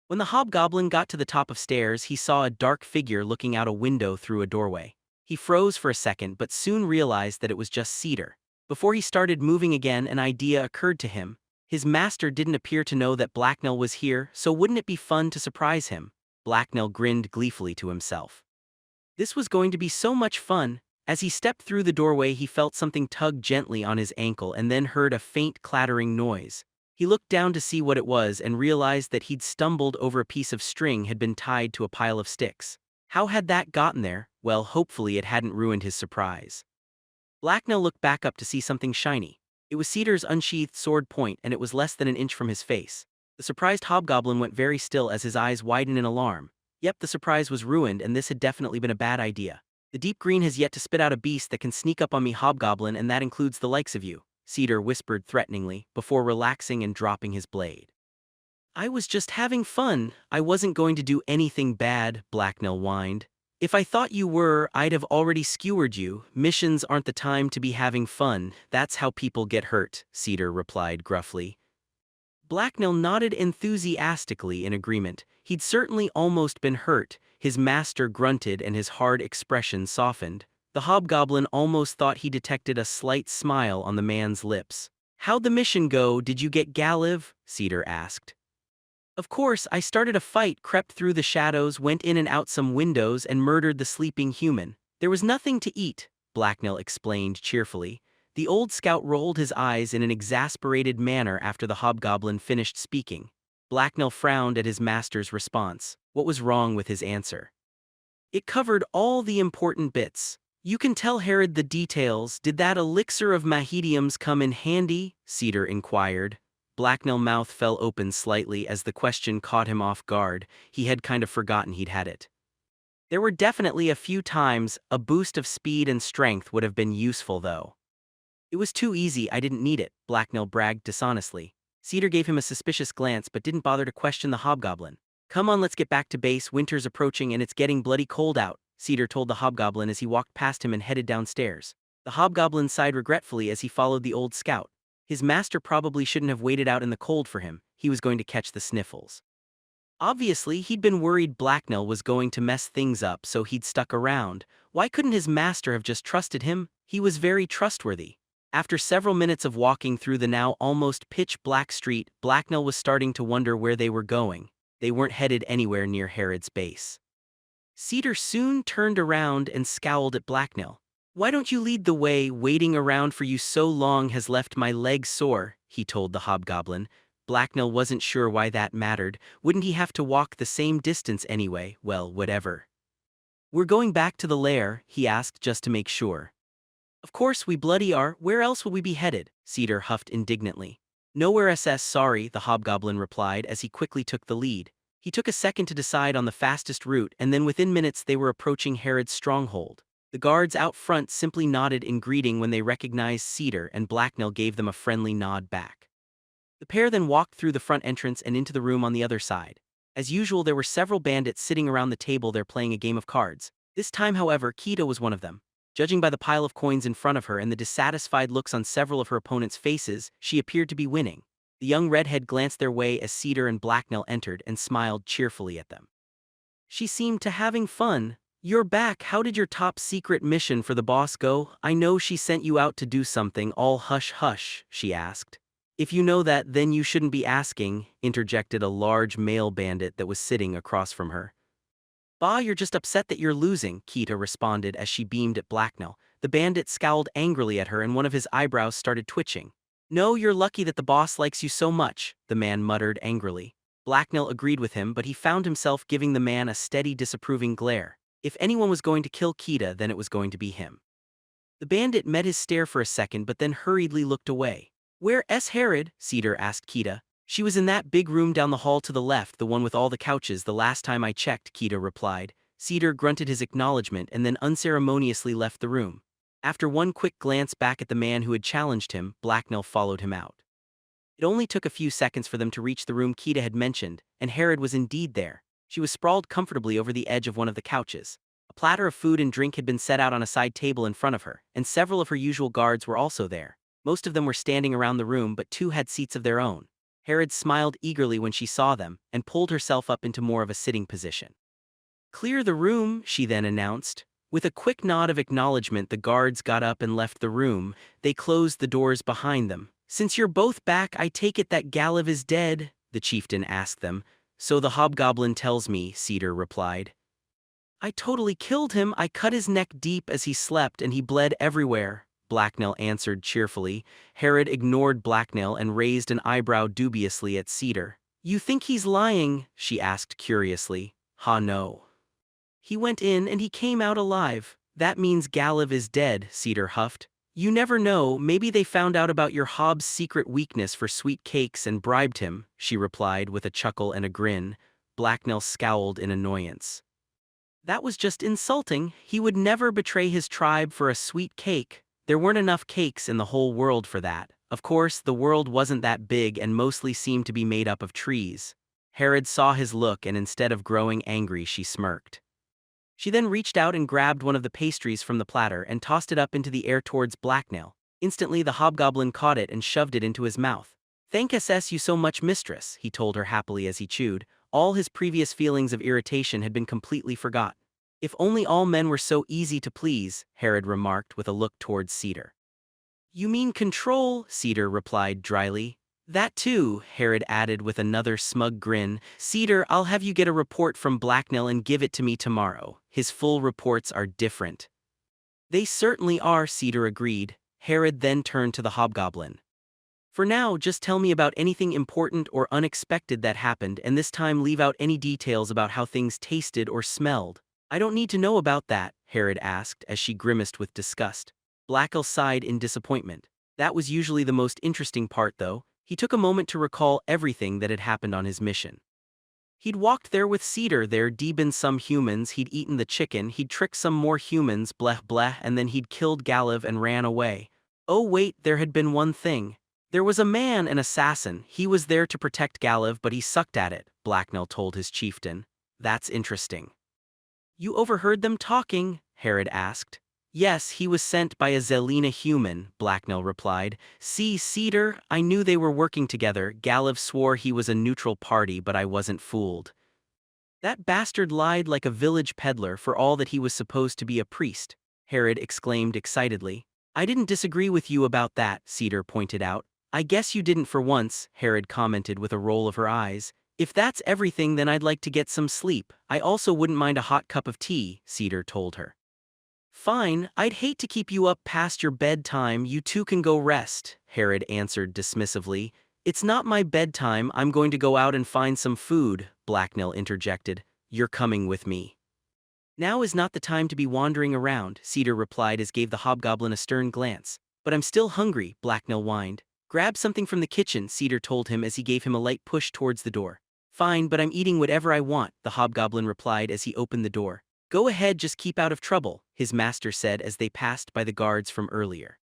When the hobgoblin got to the top of stairs, he saw a dark figure looking out a window through a doorway. He froze for a second but soon realized that it was just Cedar. Before he started moving again, an idea occurred to him. His master didn't appear to know that Blacknell was here, so wouldn't it be fun to surprise him? Blacknell grinned gleefully to himself. This was going to be so much fun. As he stepped through the doorway, he felt something tug gently on his ankle and then heard a faint clattering noise. He looked down to see what it was and realized that he'd stumbled over a piece of string had been tied to a pile of sticks. How had that gotten there? Well, hopefully it hadn't ruined his surprise. Blacknell looked back up to see something shiny. It was Cedar's unsheathed sword point, and it was less than an inch from his face. The surprised hobgoblin went very still as his eyes widened in alarm. Yep, the surprise was ruined, and this had definitely been a bad idea. The deep green has yet to spit out a beast that can sneak up on me, hobgoblin, and that includes the likes of you, Cedar whispered threateningly, before relaxing and dropping his blade. I was just having fun. I wasn't going to do anything bad, Blacknell whined. If I thought you were, I'd have already skewered you. Missions aren't the time to be having fun. That's how people get hurt, Cedar replied gruffly. Blacknell nodded enthusiastically in agreement. He'd certainly almost been hurt. His master grunted and his hard expression softened. The hobgoblin almost thought he detected a slight smile on the man's lips. How'd the mission go? Did you get Galliv? Cedar asked. Of course, I started a fight, crept through the shadows, went in and out some windows, and murdered the sleeping human. There was nothing to eat, Blacknell explained cheerfully. The old scout rolled his eyes in an exasperated manner after the hobgoblin finished speaking. Blacknell frowned at his master's response. What was wrong with his answer? It covered all the important bits. You can tell Herod the details. Did that elixir of Mahedium's come in handy? Cedar inquired. Blacknell's mouth fell open slightly as the question caught him off guard. He had kind of forgotten he'd had it. There were definitely a few times a boost of speed and strength would have been useful, though. It was too easy, I didn't need it, Blacknell bragged dishonestly. Cedar gave him a suspicious glance but didn't bother to question the hobgoblin. Come on, let's get back to base. Winter's approaching and it's getting bloody cold out, Cedar told the hobgoblin as he walked past him and headed downstairs. The hobgoblin sighed regretfully as he followed the old scout. His master probably shouldn't have waited out in the cold for him. He was going to catch the sniffles. Obviously, he'd been worried Blacknell was going to mess things up, so he'd stuck around. Why couldn't his master have just trusted him? He was very trustworthy. After several minutes of walking through the now almost pitch-black street, Blacknell was starting to wonder where they were going. They weren't headed anywhere near Herod's base. Cedar soon turned around and scowled at Blacknell. Why don't you lead the way? Waiting around for you so long has left my legs sore, he told the hobgoblin. Blacknell wasn't sure why that mattered. Wouldn't he have to walk the same distance anyway? Well, whatever. We're going back to the lair, he asked just to make sure. Of course we bloody are. Where else will we be headed? Cedar huffed indignantly. Nowhere SS, sorry, the hobgoblin replied as he quickly took the lead. He took a second to decide on the fastest route, and then within minutes they were approaching Herod's stronghold. The guards out front simply nodded in greeting when they recognized Cedar, and Blacknell gave them a friendly nod back. The pair then walked through the front entrance and into the room on the other side. As usual, there were several bandits sitting around the table there playing a game of cards. This time, however, Keto was one of them. Judging by the pile of coins in front of her and the dissatisfied looks on several of her opponents' faces, she appeared to be winning. The young redhead glanced their way as Cedar and Blacknell entered and smiled cheerfully at them. She seemed to having fun. You're back. How did your top secret mission for the boss go? I know she sent you out to do something. All hush hush, she asked. If you know that, then you shouldn't be asking, interjected a large male bandit that was sitting across from her. Bah, you're just upset that you're losing, Keita responded as she beamed at Blacknell. The bandit scowled angrily at her and one of his eyebrows started twitching. No, you're lucky that the boss likes you so much, the man muttered angrily. Blacknell agreed with him, but he found himself giving the man a steady disapproving glare. If anyone was going to kill Keita, then it was going to be him. The bandit met his stare for a second but then hurriedly looked away. Where's Herod? Cedar asked Keita. She was in that big room down the hall to the left, the one with all the couches. The last time I checked, Keita replied. Cedar grunted his acknowledgement and then unceremoniously left the room. After one quick glance back at the man who had challenged him, Blacknell followed him out. It only took a few seconds for them to reach the room Keita had mentioned, and Herod was indeed there. She was sprawled comfortably over the edge of one of the couches. A platter of food and drink had been set out on a side table in front of her, and several of her usual guards were also there. Most of them were standing around the room, but two had seats of their own. Herod smiled eagerly when she saw them, and pulled herself up into more of a sitting position. Clear the room, she then announced. With a quick nod of acknowledgement, the guards got up and left the room. They closed the doors behind them. Since you're both back, I take it that Galliv is dead? The chieftain asked them. So the hobgoblin tells me, Cedar replied. I totally killed him. I cut his neck deep as he slept and he bled everywhere, Blacknell answered cheerfully. Herod ignored Blacknell and raised an eyebrow dubiously at Cedar. You think he's lying? She asked curiously. Ha, no. He went in and he came out alive. That means Galiv is dead, Cedar huffed. You never know, maybe they found out about your Hobbs' secret weakness for sweet cakes and bribed him, she replied with a chuckle and a grin. Blacknell scowled in annoyance. That was just insulting. He would never betray his tribe for a sweet cake. There weren't enough cakes in the whole world for that. Of course, the world wasn't that big and mostly seemed to be made up of trees. Herod saw his look and instead of growing angry, she smirked. She then reached out and grabbed one of the pastries from the platter and tossed it up into the air towards Blacknell. Instantly, the hobgoblin caught it and shoved it into his mouth. Thank SS you so much, mistress, he told her happily as he chewed. All his previous feelings of irritation had been completely forgot. If only all men were so easy to please, Herod remarked with a look towards Cedar. You mean control, Cedar replied dryly. That too, Herod added with another smug grin. Cedar, I'll have you get a report from Blacknell and give it to me tomorrow. His full reports are different. They certainly are, Cedar agreed. Herod then turned to the hobgoblin. For now, just tell me about anything important or unexpected that happened, and this time leave out any details about how things tasted or smelled. I don't need to know about that, Herod asked as she grimaced with disgust. Blacknell sighed in disappointment. That was usually the most interesting part, though. He took a moment to recall everything that had happened on his mission. He'd walked there with Cedar, there'd been some humans, he'd eaten the chicken, he'd tricked some more humans, bleh bleh, and then he'd killed Galiv and ran away. Oh wait, there had been one thing. There was a man, an assassin. He was there to protect Galiv, but he sucked at it, Blacknell told his chieftain. That's interesting. You overheard them talking? Herod asked. Yes, he was sent by a Zelina human, Blacknell replied. See, Cedar, I knew they were working together. Galiv swore he was a neutral party, but I wasn't fooled. That bastard lied like a village peddler for all that he was supposed to be a priest, Herod exclaimed excitedly. I didn't disagree with you about that, Cedar pointed out. I guess you didn't for once, Herod commented with a roll of her eyes. If that's everything, then I'd like to get some sleep. I also wouldn't mind a hot cup of tea, Cedar told her. Fine, I'd hate to keep you up past your bedtime. You two can go rest, Herod answered dismissively. It's not my bedtime. I'm going to go out and find some food, Blacknell interjected. You're coming with me. Now is not the time to be wandering around, Cedar replied as gave the hobgoblin a stern glance. But I'm still hungry, Blacknell whined. Grab something from the kitchen, Cedar told him as he gave him a light push towards the door. Fine, but I'm eating whatever I want, the hobgoblin replied as he opened the door. Go ahead, just keep out of trouble, his master said as they passed by the guards from earlier.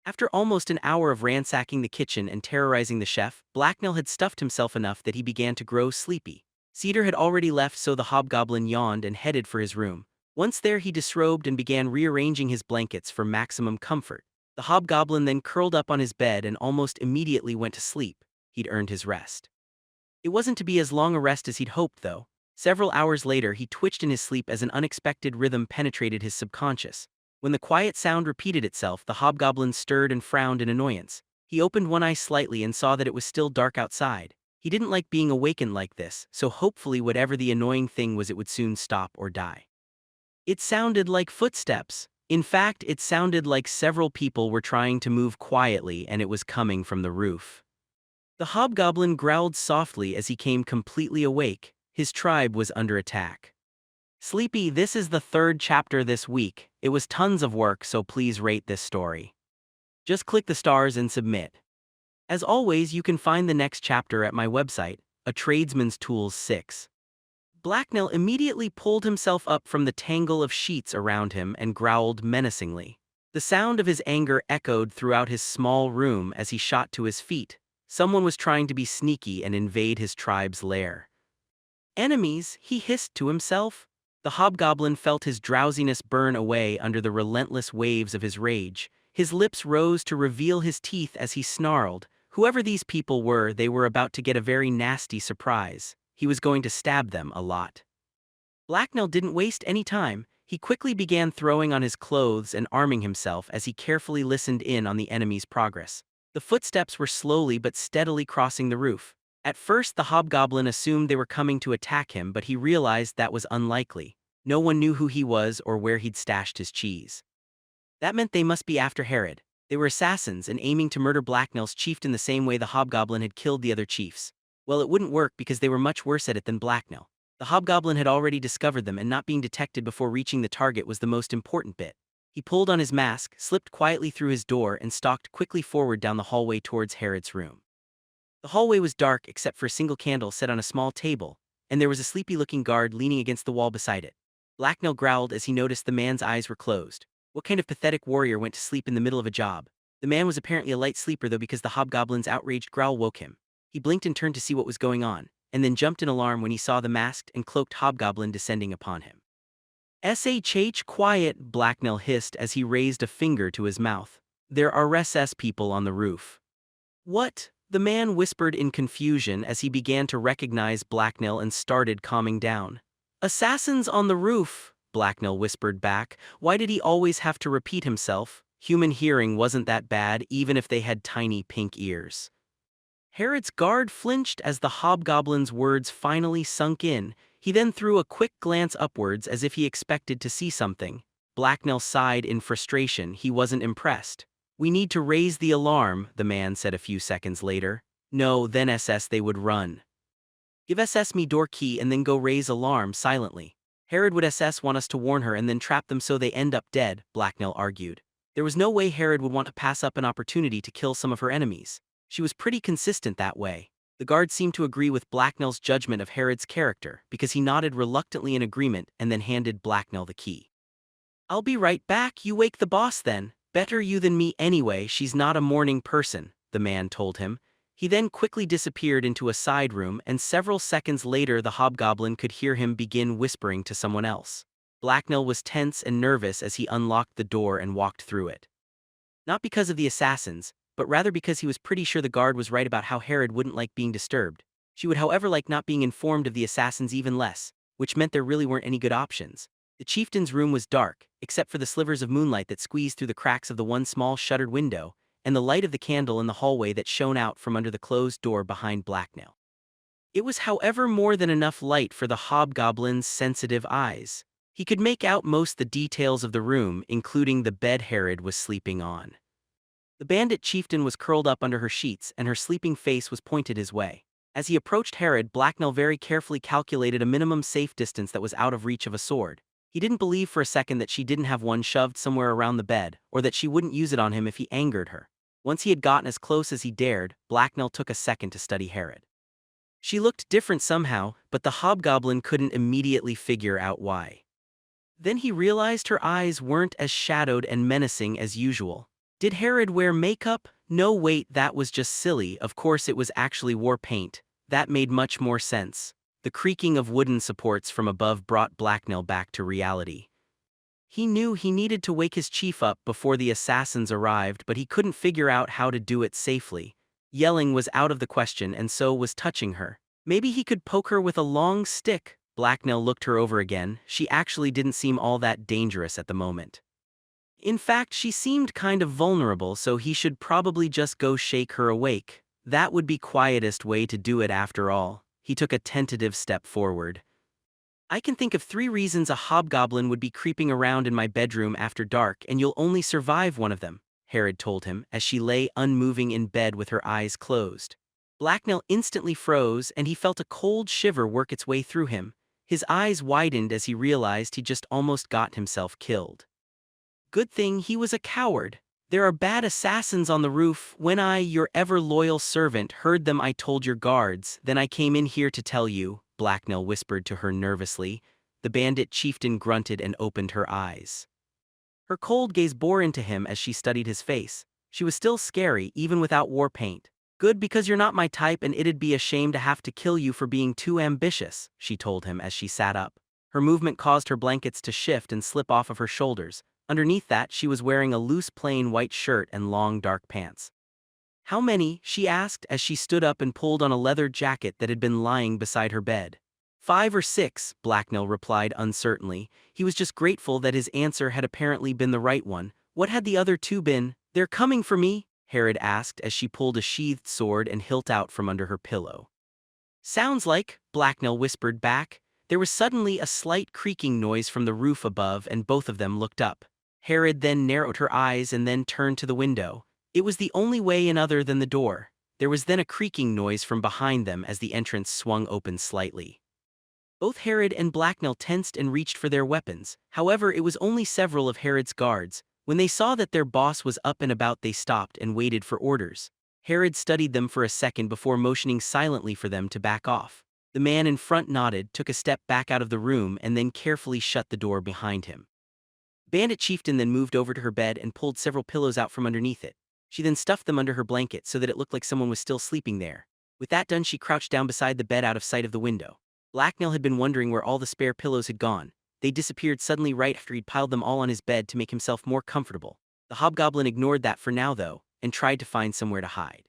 After almost an hour of ransacking the kitchen and terrorizing the chef, Blacknell had stuffed himself enough that he began to grow sleepy. Cedar had already left, so the hobgoblin yawned and headed for his room. Once there, he disrobed and began rearranging his blankets for maximum comfort. The hobgoblin then curled up on his bed and almost immediately went to sleep. He'd earned his rest. It wasn't to be as long a rest as he'd hoped, though. Several hours later, he twitched in his sleep as an unexpected rhythm penetrated his subconscious. When the quiet sound repeated itself, the hobgoblin stirred and frowned in annoyance. He opened one eye slightly and saw that it was still dark outside. He didn't like being awakened like this, so hopefully whatever the annoying thing was, it would soon stop or die. It sounded like footsteps. In fact, it sounded like several people were trying to move quietly, and it was coming from the roof. The hobgoblin growled softly as he came completely awake. His tribe was under attack. Sleepy, this is the 3rd chapter this week. It was tons of work, so please rate this story. Just click the stars and submit. As always, you can find the next chapter at my website, A Tradesman's Tools 6. Blacknell immediately pulled himself up from the tangle of sheets around him and growled menacingly. The sound of his anger echoed throughout his small room as he shot to his feet. Someone was trying to be sneaky and invade his tribe's lair. Enemies, he hissed to himself. The hobgoblin felt his drowsiness burn away under the relentless waves of his rage. His lips rose to reveal his teeth as he snarled. Whoever these people were, they were about to get a very nasty surprise. He was going to stab them a lot. Blacknell didn't waste any time. He quickly began throwing on his clothes and arming himself as he carefully listened in on the enemy's progress. The footsteps were slowly but steadily crossing the roof. At first, the hobgoblin assumed they were coming to attack him, but he realized that was unlikely. No one knew who he was or where he'd stashed his cheese. That meant they must be after Herod. They were assassins and aiming to murder Blacknell's chieftain the same way the Hobgoblin had killed the other chiefs. Well, it wouldn't work because they were much worse at it than Blacknell. The Hobgoblin had already discovered them, and not being detected before reaching the target was the most important bit. He pulled on his mask, slipped quietly through his door, and stalked quickly forward down the hallway towards Herod's room. The hallway was dark except for a single candle set on a small table, and there was a sleepy-looking guard leaning against the wall beside it. Blacknell growled as he noticed the man's eyes were closed. What kind of pathetic warrior went to sleep in the middle of a job? The man was apparently a light sleeper though, because the Hobgoblin's outraged growl woke him. He blinked and turned to see what was going on, and then jumped in alarm when he saw the masked and cloaked Hobgoblin descending upon him. "SHH, quiet," Blacknell hissed as he raised a finger to his mouth. "There are SS people on the roof." "What?" the man whispered in confusion as he began to recognize Blacknell and started calming down. "Assassins on the roof," Blacknell whispered back. Why did he always have to repeat himself? Human hearing wasn't that bad, even if they had tiny pink ears. Herod's guard flinched as the Hobgoblin's words finally sunk in. He then threw a quick glance upwards as if he expected to see something. Blacknell sighed in frustration. He wasn't impressed. "We need to raise the alarm," the man said a few seconds later. "No, then SS they would run." "Give SS me door key and then go raise alarm silently." "Herod would SS want us to warn her and then trap them so they end up dead," Blacknell argued. There was no way Herod would want to pass up an opportunity to kill some of her enemies. She was pretty consistent that way. The guard seemed to agree with Blacknell's judgment of Herod's character because he nodded reluctantly in agreement and then handed Blacknell the key. "I'll be right back. You wake the boss then. Better you than me anyway, she's not a morning person," the man told him. He then quickly disappeared into a side room, and several seconds later the Hobgoblin could hear him begin whispering to someone else. Blacknell was tense and nervous as he unlocked the door and walked through it. Not because of the assassins, but rather because he was pretty sure the guard was right about how Herod wouldn't like being disturbed. She would however like not being informed of the assassins even less, which meant there really weren't any good options. The chieftain's room was dark, except for the slivers of moonlight that squeezed through the cracks of the one small shuttered window, and the light of the candle in the hallway that shone out from under the closed door behind Blacknell. It was however more than enough light for the Hobgoblin's sensitive eyes. He could make out most the details of the room, including the bed Herod was sleeping on. The bandit chieftain was curled up under her sheets, and her sleeping face was pointed his way. As he approached Herod, Blacknell very carefully calculated a minimum safe distance that was out of reach of a sword. He didn't believe for a second that she didn't have one shoved somewhere around the bed, or that she wouldn't use it on him if he angered her. Once he had gotten as close as he dared, Blacknell took a second to study Herod. She looked different somehow, but the Hobgoblin couldn't immediately figure out why. Then he realized her eyes weren't as shadowed and menacing as usual. Did Herod wear makeup? No, wait, that was just silly. Of course it was actually war paint. That made much more sense. The creaking of wooden supports from above brought Blacknell back to reality. He knew he needed to wake his chief up before the assassins arrived, but he couldn't figure out how to do it safely. Yelling was out of the question, and so was touching her. Maybe he could poke her with a long stick. Blacknell looked her over again. She actually didn't seem all that dangerous at the moment. In fact, she seemed kind of vulnerable, so he should probably just go shake her awake. That would be quietest way to do it after all. He took a tentative step forward. "I can think of 3 reasons a Hobgoblin would be creeping around in my bedroom after dark, and you'll only survive one of them," Herod told him as she lay unmoving in bed with her eyes closed. Blacknell instantly froze, and he felt a cold shiver work its way through him. His eyes widened as he realized he just almost got himself killed. Good thing he was a coward. "There are bad assassins on the roof. When I, your ever-loyal servant, heard them, I told your guards. Then I came in here to tell you," Blacknell whispered to her nervously. The bandit chieftain grunted and opened her eyes. Her cold gaze bore into him as she studied his face. She was still scary, even without war paint. "Good, because you're not my type and it'd be a shame to have to kill you for being too ambitious," she told him as she sat up. Her movement caused her blankets to shift and slip off of her shoulders. Underneath that, she was wearing a loose plain white shirt and long dark pants. "How many?" she asked as she stood up and pulled on a leather jacket that had been lying beside her bed. 5 or 6, Blacknell replied uncertainly. He was just grateful that his answer had apparently been the right one. What had the other 2 been? "They're coming for me?" Herod asked as she pulled a sheathed sword and hilt out from under her pillow. "Sounds like," Blacknell whispered back. there was suddenly a slight creaking noise from the roof above, and both of them looked up. Herod then narrowed her eyes and then turned to the window. It was the only way in other than the door. There was then a creaking noise from behind them as the entrance swung open slightly. Both Herod and Blacknell tensed and reached for their weapons. However, it was only several of Herod's guards. When they saw that their boss was up and about, they stopped and waited for orders. Herod studied them for a second before motioning silently for them to back off. The man in front nodded, took a step back out of the room, and then carefully shut the door behind him. Bandit Chieftain then moved over to her bed and pulled several pillows out from underneath it. She then stuffed them under her blanket so that it looked like someone was still sleeping there. With that done, she crouched down beside the bed out of sight of the window. Blacknell had been wondering where all the spare pillows had gone. They disappeared suddenly right after he'd piled them all on his bed to make himself more comfortable. The hobgoblin ignored that for now though, and tried to find somewhere to hide.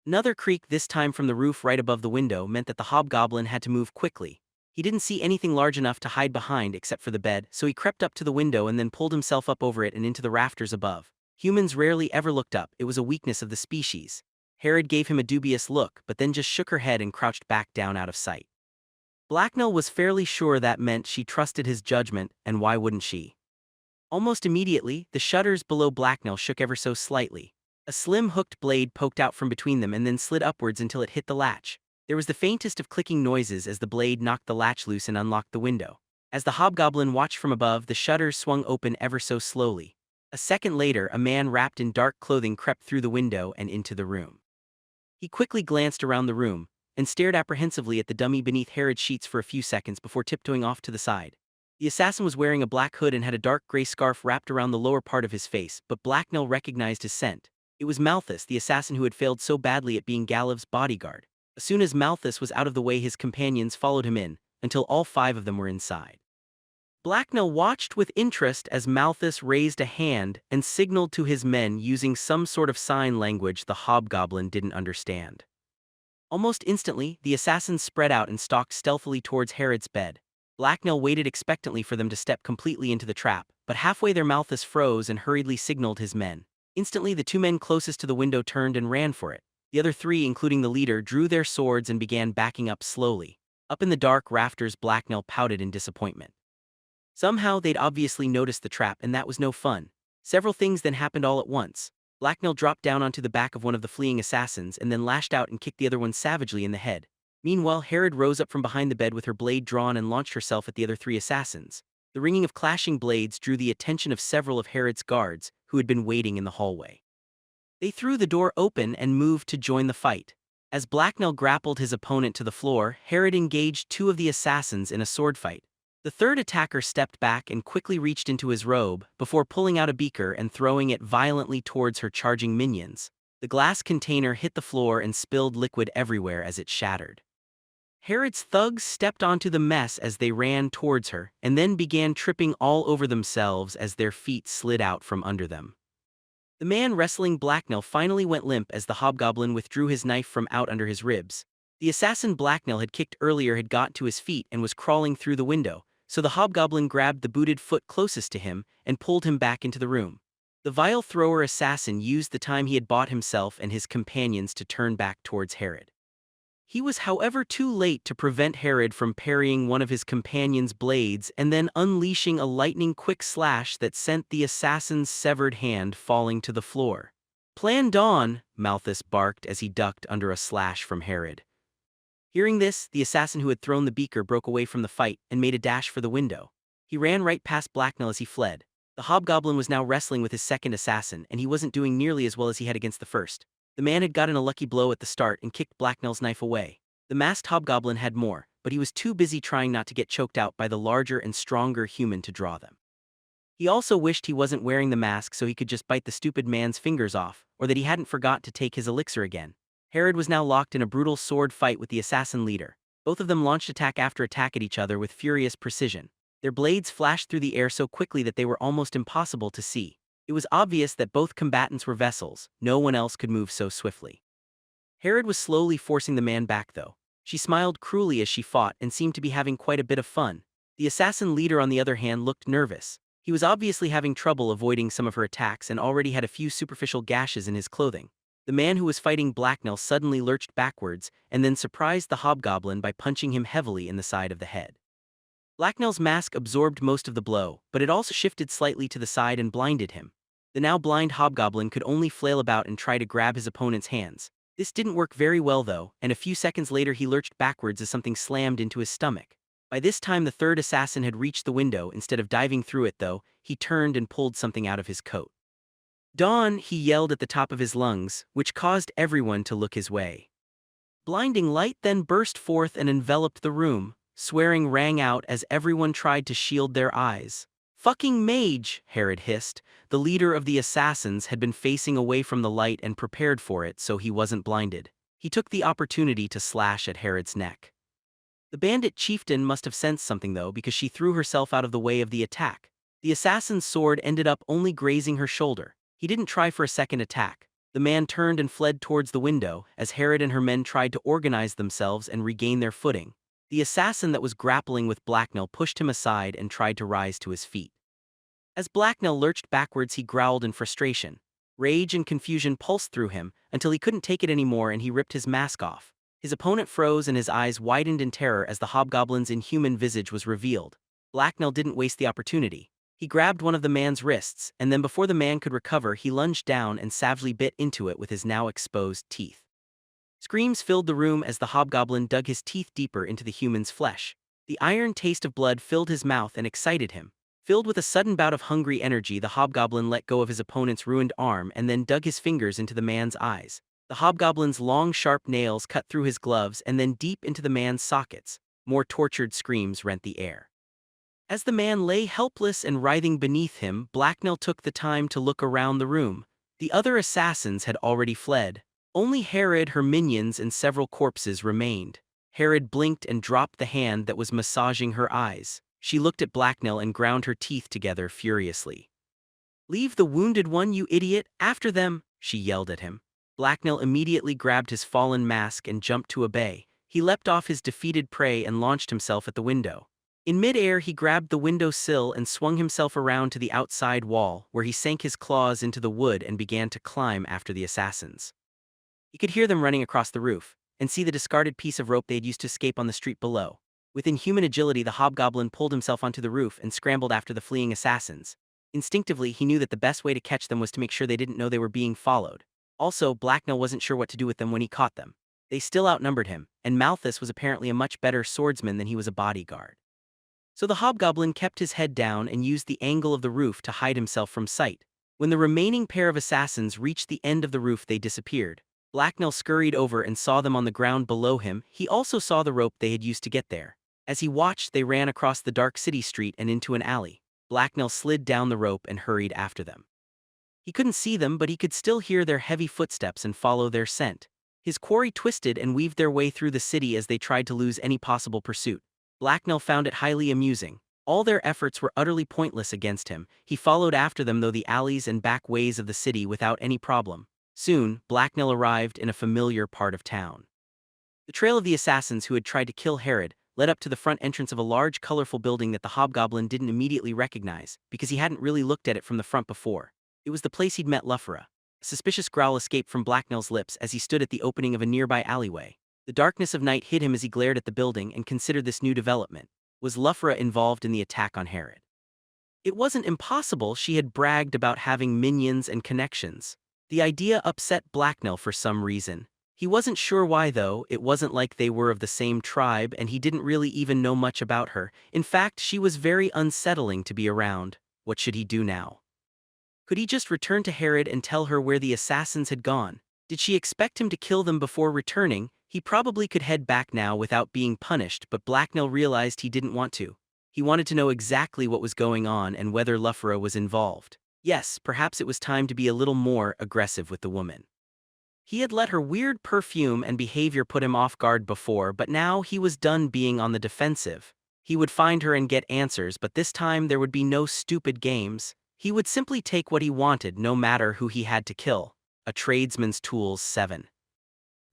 Another creak, this time from the roof right above the window, meant that the hobgoblin had to move quickly. He didn't see anything large enough to hide behind except for the bed, so he crept up to the window and then pulled himself up over it and into the rafters above. Humans rarely ever looked up, it was a weakness of the species. Herod gave him a dubious look, but then just shook her head and crouched back down out of sight. Blacknell was fairly sure that meant she trusted his judgment, and why wouldn't she? Almost immediately, the shutters below Blacknell shook ever so slightly. A slim hooked blade poked out from between them and then slid upwards until it hit the latch. There was the faintest of clicking noises as the blade knocked the latch loose and unlocked the window. As the hobgoblin watched from above, the shutters swung open ever so slowly. A second later, a man wrapped in dark clothing crept through the window and into the room. He quickly glanced around the room and stared apprehensively at the dummy beneath Herod's sheets for a few seconds before tiptoeing off to the side. The assassin was wearing a black hood and had a dark gray scarf wrapped around the lower part of his face, but Blacknell recognized his scent. It was Malthus, the assassin who had failed so badly at being Galev's bodyguard. As soon as Malthus was out of the way, his companions followed him in, until all 5 of them were inside. Blacknell watched with interest as Malthus raised a hand and signaled to his men using some sort of sign language the hobgoblin didn't understand. Almost instantly, the assassins spread out and stalked stealthily towards Herod's bed. Blacknell waited expectantly for them to step completely into the trap, but halfway there Malthus froze and hurriedly signaled his men. Instantly, the 2 men closest to the window turned and ran for it. The other 3, including the leader, drew their swords and began backing up slowly. Up in the dark rafters, Blacknell pouted in disappointment. Somehow, they'd obviously noticed the trap, and that was no fun. Several things then happened all at once. Blacknell dropped down onto the back of one of the fleeing assassins and then lashed out and kicked the other one savagely in the head. Meanwhile, Herod rose up from behind the bed with her blade drawn and launched herself at the other 3 assassins. The ringing of clashing blades drew the attention of several of Herod's guards, who had been waiting in the hallway. They threw the door open and moved to join the fight. As Blacknell grappled his opponent to the floor, Herod engaged 2 of the assassins in a sword fight. The third attacker stepped back and quickly reached into his robe, before pulling out a beaker and throwing it violently towards her charging minions. The glass container hit the floor and spilled liquid everywhere as it shattered. Herod's thugs stepped onto the mess as they ran towards her, and then began tripping all over themselves as their feet slid out from under them. The man wrestling Blacknell finally went limp as the hobgoblin withdrew his knife from out under his ribs. The assassin Blacknell had kicked earlier had got to his feet and was crawling through the window, so the hobgoblin grabbed the booted foot closest to him and pulled him back into the room. The vial thrower assassin used the time he had bought himself and his companions to turn back towards Herod. He was however too late to prevent Herod from parrying one of his companion's blades and then unleashing a lightning-quick slash that sent the assassin's severed hand falling to the floor. "Planned on," Malthus barked as he ducked under a slash from Herod. Hearing this, the assassin who had thrown the beaker broke away from the fight and made a dash for the window. He ran right past Blacknell as he fled. The hobgoblin was now wrestling with his second assassin, and he wasn't doing nearly as well as he had against the first. The man had gotten a lucky blow at the start and kicked Blacknell's knife away. The masked hobgoblin had more, but he was too busy trying not to get choked out by the larger and stronger human to draw them. He also wished he wasn't wearing the mask so he could just bite the stupid man's fingers off, or that he hadn't forgot to take his elixir again. Herod was now locked in a brutal sword fight with the assassin leader. Both of them launched attack after attack at each other with furious precision. Their blades flashed through the air so quickly that they were almost impossible to see. It was obvious that both combatants were vessels. No one else could move so swiftly. Herod was slowly forcing the man back though. She smiled cruelly as she fought and seemed to be having quite a bit of fun. The assassin leader on the other hand looked nervous. He was obviously having trouble avoiding some of her attacks and already had a few superficial gashes in his clothing. The man who was fighting Blacknell suddenly lurched backwards and then surprised the hobgoblin by punching him heavily in the side of the head. Blacknell's mask absorbed most of the blow, but it also shifted slightly to the side and blinded him. The now blind hobgoblin could only flail about and try to grab his opponent's hands. This didn't work very well though, and a few seconds later he lurched backwards as something slammed into his stomach. By this time the third assassin had reached the window. Instead of diving through it though, he turned and pulled something out of his coat. "Dawn!" he yelled at the top of his lungs, which caused everyone to look his way. Blinding light then burst forth and enveloped the room. Swearing rang out as everyone tried to shield their eyes. "Fucking mage!" Herod hissed. The leader of the assassins had been facing away from the light and prepared for it, so he wasn't blinded. He took the opportunity to slash at Herod's neck. The bandit chieftain must have sensed something though, because she threw herself out of the way of the attack. The assassin's sword ended up only grazing her shoulder. He didn't try for a second attack. The man turned and fled towards the window, as Herod and her men tried to organize themselves and regain their footing. The assassin that was grappling with Blacknell pushed him aside and tried to rise to his feet. As Blacknell lurched backwards, he growled in frustration. Rage and confusion pulsed through him until he couldn't take it anymore and he ripped his mask off. His opponent froze and his eyes widened in terror as the hobgoblin's inhuman visage was revealed. Blacknell didn't waste the opportunity. He grabbed one of the man's wrists, and then before the man could recover, he lunged down and savagely bit into it with his now exposed teeth. Screams filled the room as the hobgoblin dug his teeth deeper into the human's flesh. The iron taste of blood filled his mouth and excited him. Filled with a sudden bout of hungry energy, the hobgoblin let go of his opponent's ruined arm and then dug his fingers into the man's eyes. The hobgoblin's long, sharp nails cut through his gloves and then deep into the man's sockets. More tortured screams rent the air. As the man lay helpless and writhing beneath him, Blacknell took the time to look around the room. The other assassins had already fled. Only Herod, her minions, and several corpses remained. Herod blinked and dropped the hand that was massaging her eyes. She looked at Blacknell and ground her teeth together furiously. "Leave the wounded one, you idiot, after them," she yelled at him. Blacknell immediately grabbed his fallen mask and jumped to obey. He leapt off his defeated prey and launched himself at the window. In mid-air, he grabbed the window sill and swung himself around to the outside wall, where he sank his claws into the wood and began to climb after the assassins. He could hear them running across the roof, and see the discarded piece of rope they had used to escape on the street below. With inhuman agility, the hobgoblin pulled himself onto the roof and scrambled after the fleeing assassins. Instinctively, he knew that the best way to catch them was to make sure they didn't know they were being followed. Also, Blacknell wasn't sure what to do with them when he caught them. They still outnumbered him, and Malthus was apparently a much better swordsman than he was a bodyguard. So the hobgoblin kept his head down and used the angle of the roof to hide himself from sight. When the remaining pair of assassins reached the end of the roof, they disappeared. Blacknell scurried over and saw them on the ground below him. He also saw the rope they had used to get there. As he watched, they ran across the dark city street and into an alley. Blacknell slid down the rope and hurried after them. He couldn't see them, but he could still hear their heavy footsteps and follow their scent. His quarry twisted and weaved their way through the city as they tried to lose any possible pursuit. Blacknell found it highly amusing. All their efforts were utterly pointless against him. He followed after them through the alleys and back ways of the city without any problem. Soon, Blacknell arrived in a familiar part of town. The trail of the assassins who had tried to kill Herod led up to the front entrance of a large, colorful building that the hobgoblin didn't immediately recognize, because he hadn't really looked at it from the front before. It was the place he'd met Luffera. A suspicious growl escaped from Blacknell's lips as he stood at the opening of a nearby alleyway. The darkness of night hid him as he glared at the building and considered this new development. Was Luffera involved in the attack on Herod? It wasn't impossible. She had bragged about having minions and connections. The idea upset Blacknell for some reason. He wasn't sure why though. It wasn't like they were of the same tribe, and he didn't really even know much about her. In fact, she was very unsettling to be around. What should he do now? Could he just return to Herod and tell her where the assassins had gone? Did she expect him to kill them before returning? He probably could head back now without being punished, but Blacknell realized he didn't want to. He wanted to know exactly what was going on and whether Luffera was involved. Yes, perhaps it was time to be a little more aggressive with the woman. He had let her weird perfume and behavior put him off guard before, but now he was done being on the defensive. He would find her and get answers, but this time there would be no stupid games. He would simply take what he wanted, no matter who he had to kill. A Tradesman's Tools 7.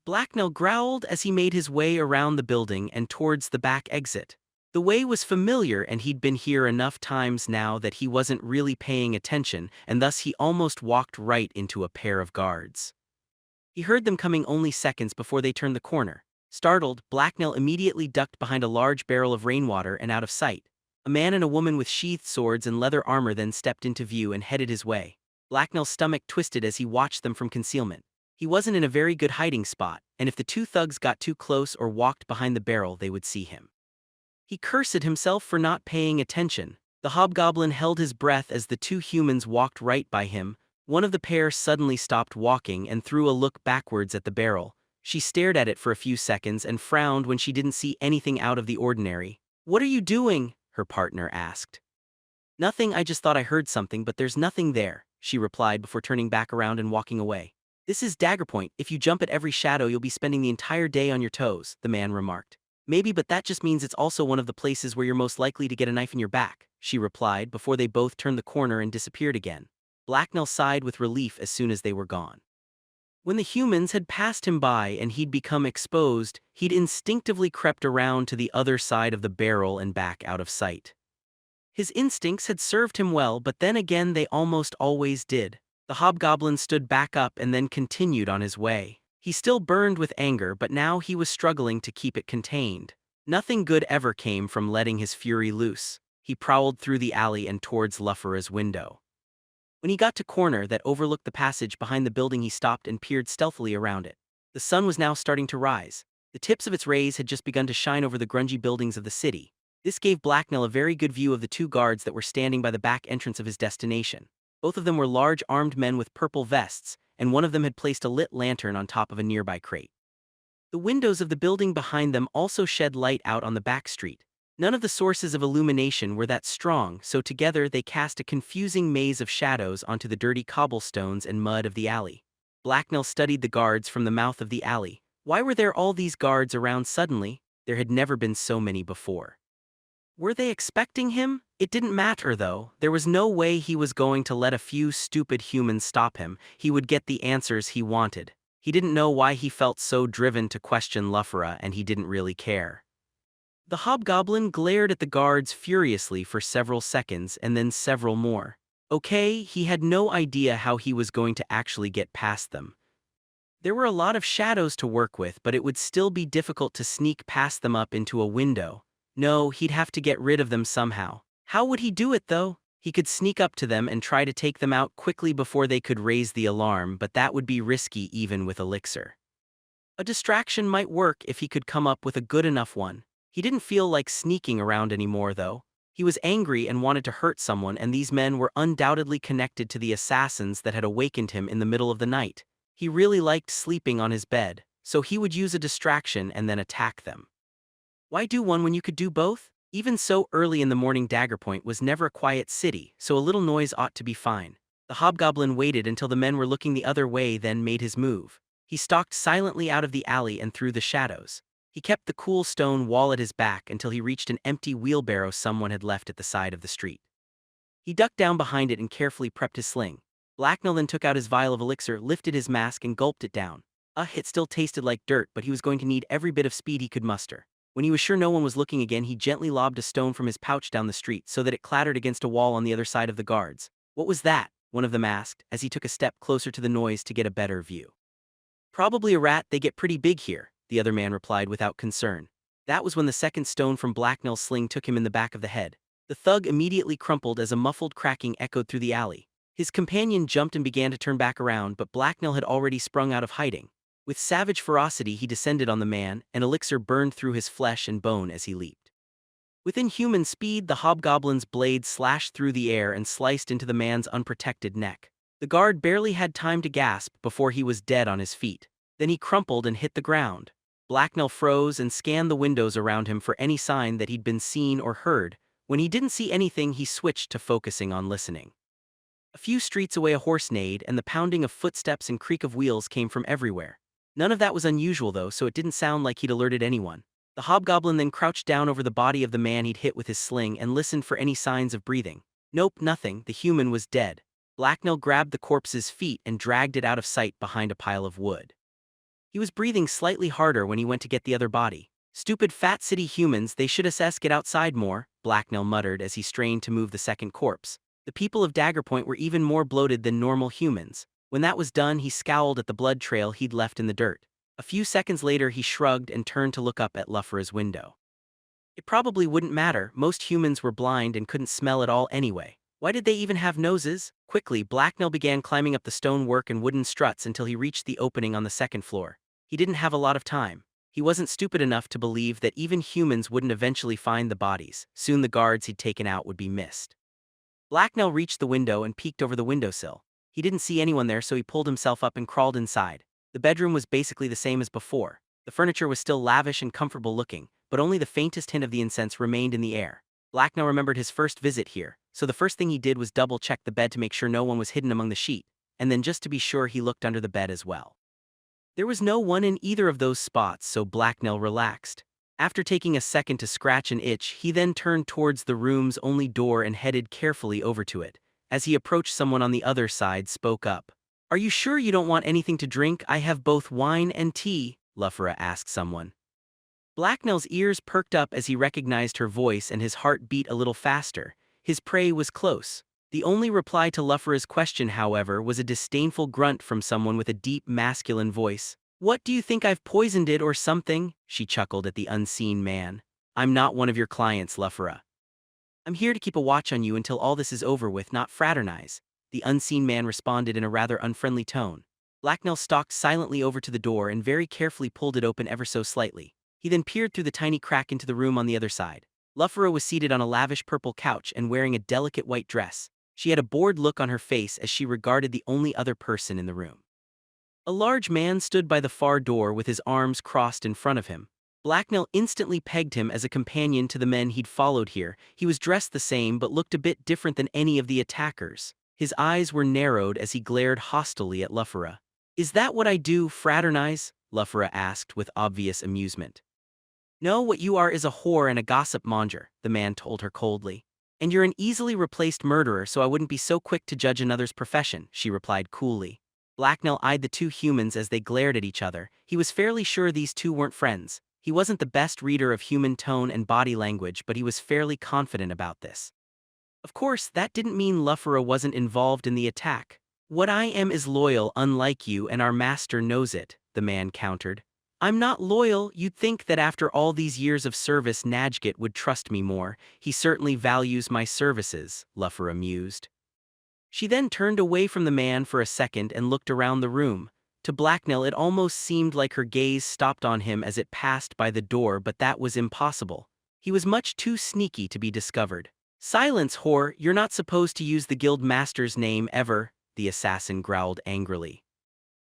Blacknell growled as he made his way around the building and towards the back exit. The way was familiar, and he'd been here enough times now that he wasn't really paying attention, and thus he almost walked right into a pair of guards. He heard them coming only seconds before they turned the corner. Startled, Blacknell immediately ducked behind a large barrel of rainwater and out of sight. A man and a woman with sheathed swords and leather armor then stepped into view and headed his way. Blacknell's stomach twisted as he watched them from concealment. He wasn't in a very good hiding spot, and if the two thugs got too close or walked behind the barrel, they would see him. He cursed himself for not paying attention. The hobgoblin held his breath as the two humans walked right by him. One of the pair suddenly stopped walking and threw a look backwards at the barrel. She stared at it for a few seconds and frowned when she didn't see anything out of the ordinary. "What are you doing?" her partner asked. "Nothing, I just thought I heard something, but there's nothing there," she replied before turning back around and walking away. "This is Dagger Point. If you jump at every shadow, you'll be spending the entire day on your toes," the man remarked. "Maybe, but that just means it's also one of the places where you're most likely to get a knife in your back," she replied before they both turned the corner and disappeared again. Blacknell sighed with relief as soon as they were gone. When the humans had passed him by and he'd become exposed, he'd instinctively crept around to the other side of the barrel and back out of sight. His instincts had served him well, but then again they almost always did. The hobgoblin stood back up and then continued on his way. He still burned with anger, but now he was struggling to keep it contained. Nothing good ever came from letting his fury loose. He prowled through the alley and towards Luffera's window. When he got to corner that overlooked the passage behind the building, he stopped and peered stealthily around it. The sun was now starting to rise. The tips of its rays had just begun to shine over the grungy buildings of the city. This gave Blacknell a very good view of the two guards that were standing by the back entrance of his destination. Both of them were large armed men with purple vests, and one of them had placed a lit lantern on top of a nearby crate. The windows of the building behind them also shed light out on the back street. None of the sources of illumination were that strong, so together they cast a confusing maze of shadows onto the dirty cobblestones and mud of the alley. Blacknell studied the guards from the mouth of the alley. Why were there all these guards around suddenly? There had never been so many before. Were they expecting him? It didn't matter though. There was no way he was going to let a few stupid humans stop him. He would get the answers he wanted. He didn't know why he felt so driven to question Luffera, and he didn't really care. The hobgoblin glared at the guards furiously for several seconds and then several more. Okay, he had no idea how he was going to actually get past them. There were a lot of shadows to work with, but it would still be difficult to sneak past them up into a window. No, he'd have to get rid of them somehow. How would he do it though? He could sneak up to them and try to take them out quickly before they could raise the alarm, but that would be risky even with elixir. A distraction might work if he could come up with a good enough one. He didn't feel like sneaking around anymore though. He was angry and wanted to hurt someone, and these men were undoubtedly connected to the assassins that had awakened him in the middle of the night. He really liked sleeping on his bed, so he would use a distraction and then attack them. Why do one when you could do both? Even so early in the morning, Dagger Point was never a quiet city, so a little noise ought to be fine. The hobgoblin waited until the men were looking the other way, then made his move. He stalked silently out of the alley and through the shadows. He kept the cool stone wall at his back until he reached an empty wheelbarrow someone had left at the side of the street. He ducked down behind it and carefully prepped his sling. Blacknell then took out his vial of elixir, lifted his mask, and gulped it down. It still tasted like dirt, but he was going to need every bit of speed he could muster. When he was sure no one was looking again, he gently lobbed a stone from his pouch down the street so that it clattered against a wall on the other side of the guards. "What was that?" one of them asked, as he took a step closer to the noise to get a better view. "Probably a rat, they get pretty big here," the other man replied without concern. That was when the second stone from Blacknell's sling took him in the back of the head. The thug immediately crumpled as a muffled cracking echoed through the alley. His companion jumped and began to turn back around, but Blacknell had already sprung out of hiding. With savage ferocity, he descended on the man, and elixir burned through his flesh and bone as he leaped. Within human speed, the hobgoblin's blade slashed through the air and sliced into the man's unprotected neck. The guard barely had time to gasp before he was dead on his feet. Then he crumpled and hit the ground. Blacknell froze and scanned the windows around him for any sign that he'd been seen or heard. When he didn't see anything, he switched to focusing on listening. A few streets away, a horse neighed, and the pounding of footsteps and creak of wheels came from everywhere. None of that was unusual though, so it didn't sound like he'd alerted anyone. The hobgoblin then crouched down over the body of the man he'd hit with his sling and listened for any signs of breathing. Nope, nothing. The human was dead. Blacknell grabbed the corpse's feet and dragged it out of sight behind a pile of wood. He was breathing slightly harder when he went to get the other body. "Stupid fat city humans, they should get outside more," Blacknell muttered as he strained to move the second corpse. The people of Dagger Point were even more bloated than normal humans. When that was done, he scowled at the blood trail he'd left in the dirt. A few seconds later he shrugged and turned to look up at Luffra's window. It probably wouldn't matter, most humans were blind and couldn't smell at all anyway. Why did they even have noses? Quickly, Blacknell began climbing up the stonework and wooden struts until he reached the opening on the second floor. He didn't have a lot of time. He wasn't stupid enough to believe that even humans wouldn't eventually find the bodies. Soon the guards he'd taken out would be missed. Blacknell reached the window and peeked over the windowsill. He didn't see anyone there, so he pulled himself up and crawled inside. The bedroom was basically the same as before. The furniture was still lavish and comfortable looking, but only the faintest hint of the incense remained in the air. Blacknell remembered his first visit here, so the first thing he did was double-check the bed to make sure no one was hidden among the sheet, and then just to be sure he looked under the bed as well. There was no one in either of those spots, so Blacknell relaxed. After taking a second to scratch an itch, he then turned towards the room's only door and headed carefully over to it. As he approached, someone on the other side spoke up. "Are you sure you don't want anything to drink? I have both wine and tea," Luffra asked someone. Blacknell's ears perked up as he recognized her voice, and his heart beat a little faster. His prey was close. The only reply to Luffra's question, however, was a disdainful grunt from someone with a deep masculine voice. "What, do you think I've poisoned it or something?" she chuckled at the unseen man. "I'm not one of your clients, Luffra. I'm here to keep a watch on you until all this is over with, not fraternize," the unseen man responded in a rather unfriendly tone. Blacknell stalked silently over to the door and very carefully pulled it open ever so slightly. He then peered through the tiny crack into the room on the other side. Luffra was seated on a lavish purple couch and wearing a delicate white dress. She had a bored look on her face as she regarded the only other person in the room. A large man stood by the far door with his arms crossed in front of him. Blacknell instantly pegged him as a companion to the men he'd followed here. He was dressed the same but looked a bit different than any of the attackers. His eyes were narrowed as he glared hostilely at Luffra. "Is that what I do, fraternize?" Luffra asked with obvious amusement. "No, what you are is a whore and a gossip monger," the man told her coldly. "And you're an easily replaced murderer, so I wouldn't be so quick to judge another's profession," she replied coolly. Blacknell eyed the two humans as they glared at each other. He was fairly sure these two weren't friends. He wasn't the best reader of human tone and body language, but he was fairly confident about this. Of course, that didn't mean Luffra wasn't involved in the attack. "What I am is loyal, unlike you, and our master knows it," the man countered. "I'm not loyal. You'd think that after all these years of service Najgit would trust me more. He certainly values my services," Luffra mused. She then turned away from the man for a second and looked around the room. To Blacknell it almost seemed like her gaze stopped on him as it passed by the door, but that was impossible. He was much too sneaky to be discovered. "Silence, whore, you're not supposed to use the guild master's name ever," the assassin growled angrily.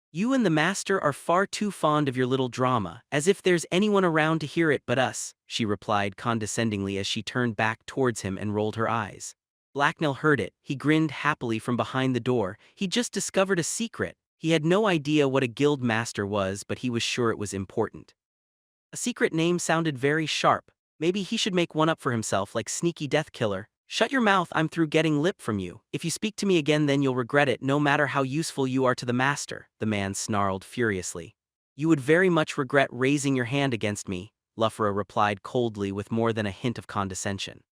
"You and the master are far too fond of your little drama, as if there's anyone around to hear it but us," she replied condescendingly as she turned back towards him and rolled her eyes. Blacknell heard it. He grinned happily from behind the door. He'd just discovered a secret. He had no idea what a guild master was, but he was sure it was important. A secret name sounded very sharp. Maybe he should make one up for himself, like Sneaky Death Killer. "Shut your mouth, I'm through getting lip from you. If you speak to me again, then you'll regret it, no matter how useful you are to the master," the man snarled furiously. "You would very much regret raising your hand against me," Luffra replied coldly with more than a hint of condescension.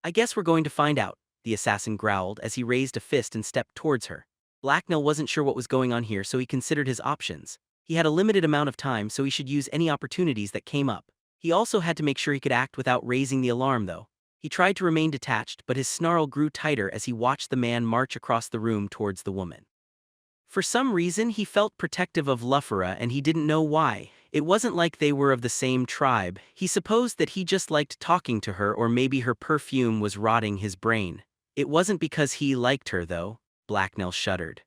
"I guess we're going to find out," the assassin growled as he raised a fist and stepped towards her. Blacknell wasn't sure what was going on here, so he considered his options. He had a limited amount of time, so he should use any opportunities that came up. He also had to make sure he could act without raising the alarm, though. He tried to remain detached, but his snarl grew tighter as he watched the man march across the room towards the woman. For some reason, he felt protective of Luffra, and he didn't know why. It wasn't like they were of the same tribe. He supposed that he just liked talking to her, or maybe her perfume was rotting his brain. It wasn't because he liked her, though. Blacknell shuddered.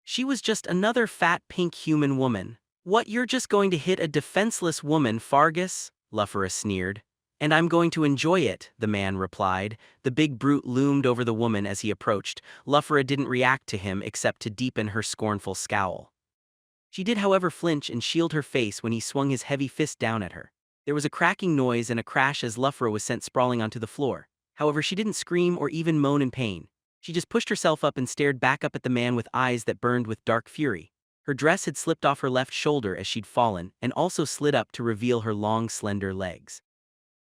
She was just another fat pink human woman. "What, you're just going to hit a defenseless woman, Fargus?" Luffra sneered. "And I'm going to enjoy it," the man replied. The big brute loomed over the woman as he approached. Luffra didn't react to him except to deepen her scornful scowl. She did, however, flinch and shield her face when he swung his heavy fist down at her. There was a cracking noise and a crash as Luffra was sent sprawling onto the floor. However, she didn't scream or even moan in pain. She just pushed herself up and stared back up at the man with eyes that burned with dark fury. Her dress had slipped off her left shoulder as she'd fallen, and also slid up to reveal her long, slender legs.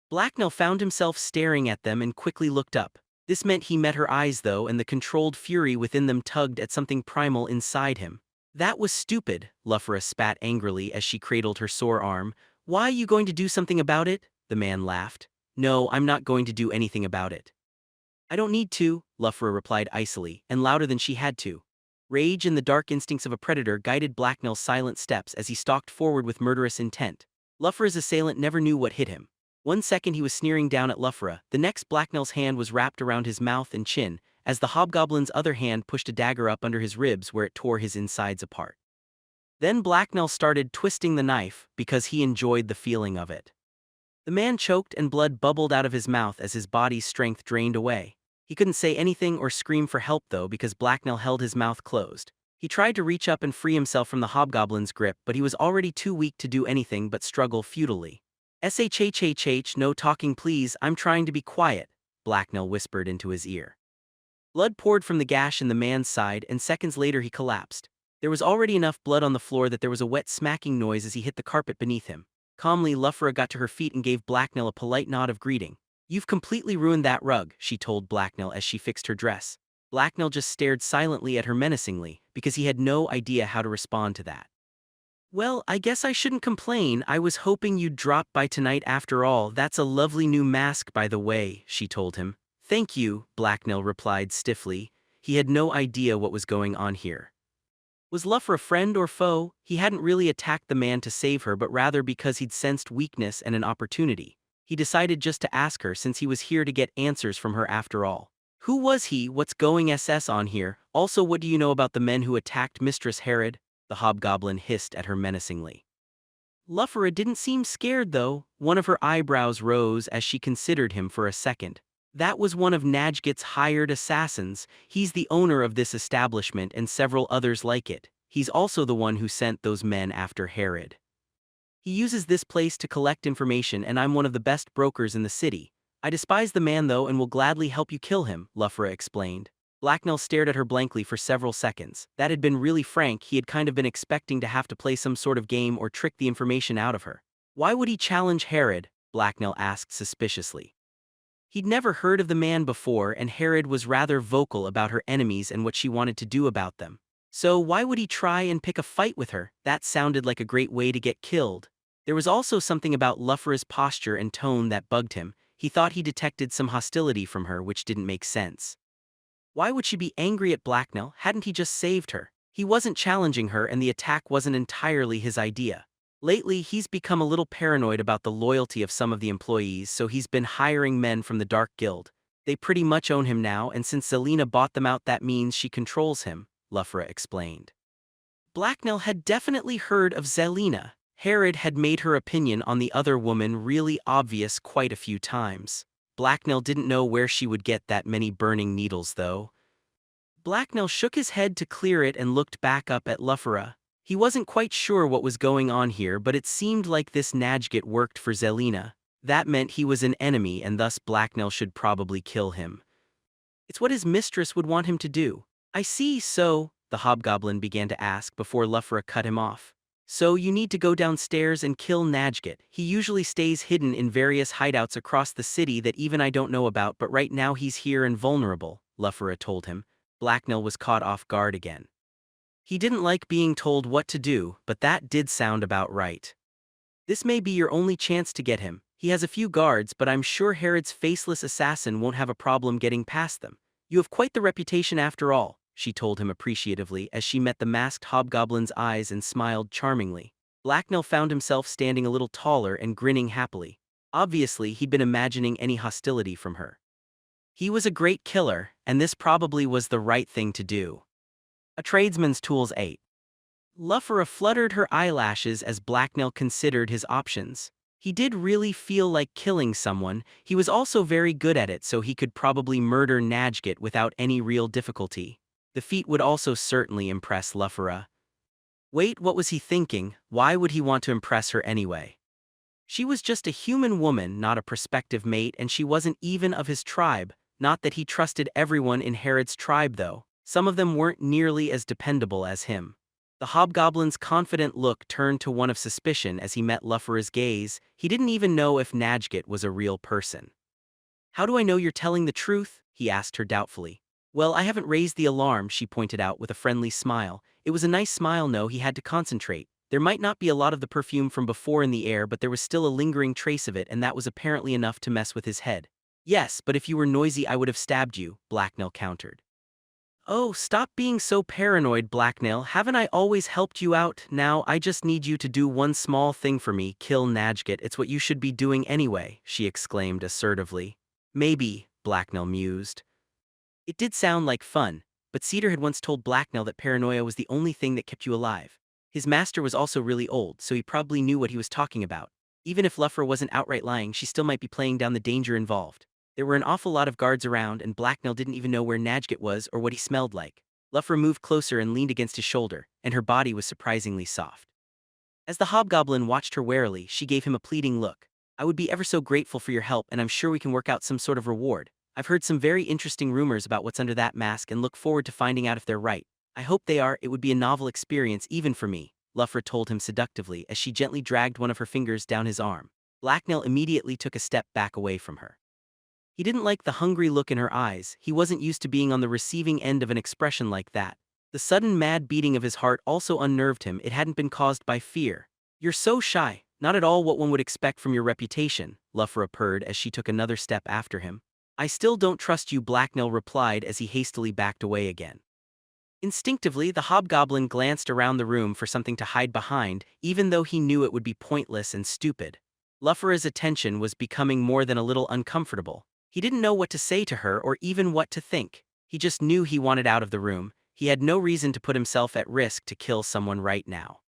Blacknell found himself staring at them and quickly looked up. This meant he met her eyes, though, and the controlled fury within them tugged at something primal inside him. That was stupid, Luffra spat angrily as she cradled her sore arm. Why are you going to do something about it? The man laughed. No, I'm not going to do anything about it. I don't need to, Luffra replied icily, and louder than she had to. Rage and the dark instincts of a predator guided Blacknell's silent steps as he stalked forward with murderous intent. Luffra's assailant never knew what hit him. One second he was sneering down at Luffra, the next Blacknell's hand was wrapped around his mouth and chin, as the hobgoblin's other hand pushed a dagger up under his ribs where it tore his insides apart. Then Blacknell started twisting the knife, because he enjoyed the feeling of it. The man choked and blood bubbled out of his mouth as his body's strength drained away. He couldn't say anything or scream for help though because Blacknell held his mouth closed. He tried to reach up and free himself from the hobgoblin's grip, but he was already too weak to do anything but struggle futilely. "Shhhh, no talking please, I'm trying to be quiet," Blacknell whispered into his ear. Blood poured from the gash in the man's side and seconds later he collapsed. There was already enough blood on the floor that there was a wet smacking noise as he hit the carpet beneath him. Calmly, Luffra got to her feet and gave Blacknell a polite nod of greeting. "You've completely ruined that rug," she told Blacknell as she fixed her dress. Blacknell just stared silently at her menacingly, because he had no idea how to respond to that. "Well, I guess I shouldn't complain. I was hoping you'd drop by tonight after all. That's a lovely new mask, by the way," she told him. "Thank you," Blacknell replied stiffly. He had no idea what was going on here. Was Luffra friend or foe? He hadn't really attacked the man to save her but rather because he'd sensed weakness and an opportunity. He decided just to ask her since he was here to get answers from her after all. Who was he? What's going on here? Also, what do you know about the men who attacked Mistress Herod? The hobgoblin hissed at her menacingly. Luffra didn't seem scared though. One of her eyebrows rose as she considered him for a second. That was one of Najgit's hired assassins. He's the owner of this establishment and several others like it. He's also the one who sent those men after Herod. He uses this place to collect information and I'm one of the best brokers in the city. I despise the man though and will gladly help you kill him, Luffra explained. Blacknell stared at her blankly for several seconds. That had been really frank. He had kind of been expecting to have to play some sort of game or trick the information out of her. Why would he challenge Herod? Blacknell asked suspiciously. He'd never heard of the man before and Herod was rather vocal about her enemies and what she wanted to do about them. So why would he try and pick a fight with her? That sounded like a great way to get killed. There was also something about Luffra's posture and tone that bugged him. He thought he detected some hostility from her which didn't make sense. Why would she be angry at Blacknell? Hadn't he just saved her? He wasn't challenging her and the attack wasn't entirely his idea. Lately, he's become a little paranoid about the loyalty of some of the employees, so he's been hiring men from the Dark Guild. They pretty much own him now, and since Zelina bought them out that means she controls him, Luffra explained. Blacknell had definitely heard of Zelina. Herod had made her opinion on the other woman really obvious quite a few times. Blacknell didn't know where she would get that many burning needles though. Blacknell shook his head to clear it and looked back up at Luffra. He wasn't quite sure what was going on here but it seemed like this Najgit worked for Zelina. That meant he was an enemy and thus Blacknell should probably kill him. It's what his mistress would want him to do. I see, so, the hobgoblin began to ask before Luffra cut him off. So you need to go downstairs and kill Najgit. He usually stays hidden in various hideouts across the city that even I don't know about but right now he's here and vulnerable, Luffra told him. Blacknell was caught off guard again. He didn't like being told what to do, but that did sound about right. This may be your only chance to get him. He has a few guards, but I'm sure Herod's faceless assassin won't have a problem getting past them. You have quite the reputation after all, she told him appreciatively as she met the masked hobgoblin's eyes and smiled charmingly. Blacknell found himself standing a little taller and grinning happily. Obviously, he'd been imagining any hostility from her. He was a great killer, and this probably was the right thing to do. A tradesman's tools 8. Luffra fluttered her eyelashes as Blacknell considered his options. He did really feel like killing someone. He was also very good at it so he could probably murder Najgit without any real difficulty. The feat would also certainly impress Luffra. Wait, what was he thinking? Why would he want to impress her anyway? She was just a human woman, not a prospective mate, and she wasn't even of his tribe. Not that he trusted everyone in Herod's tribe though. Some of them weren't nearly as dependable as him. The hobgoblin's confident look turned to one of suspicion as he met Luffra's gaze. He didn't even know if Najgit was a real person. How do I know you're telling the truth? He asked her doubtfully. Well, I haven't raised the alarm, she pointed out with a friendly smile. It was a nice smile, no, he had to concentrate. There might not be a lot of the perfume from before in the air, but there was still a lingering trace of it, and that was apparently enough to mess with his head. Yes, but if you were noisy I would have stabbed you, Blacknell countered. Oh, stop being so paranoid, Blacknell. Haven't I always helped you out? Now I just need you to do one small thing for me, kill Najgit. It's what you should be doing anyway, she exclaimed assertively. Maybe, Blacknell mused. It did sound like fun, but Cedar had once told Blacknell that paranoia was the only thing that kept you alive. His master was also really old, so he probably knew what he was talking about. Even if Luffra wasn't outright lying, she still might be playing down the danger involved. There were an awful lot of guards around, and Blacknell didn't even know where Najgit was or what he smelled like. Luffra moved closer and leaned against his shoulder, and her body was surprisingly soft. As the hobgoblin watched her warily, she gave him a pleading look. I would be ever so grateful for your help, and I'm sure we can work out some sort of reward. I've heard some very interesting rumors about what's under that mask and look forward to finding out if they're right. I hope they are. It would be a novel experience even for me, Luffra told him seductively as she gently dragged one of her fingers down his arm. Blacknell immediately took a step back away from her. He didn't like the hungry look in her eyes. He wasn't used to being on the receiving end of an expression like that. The sudden mad beating of his heart also unnerved him. It hadn't been caused by fear. You're so shy, not at all what one would expect from your reputation, Luffra purred as she took another step after him. I still don't trust you, Blacknell replied as he hastily backed away again. Instinctively, the hobgoblin glanced around the room for something to hide behind, even though he knew it would be pointless and stupid. Luffra's attention was becoming more than a little uncomfortable. He didn't know what to say to her or even what to think. He just knew he wanted out of the room. He had no reason to put himself at risk to kill someone right now.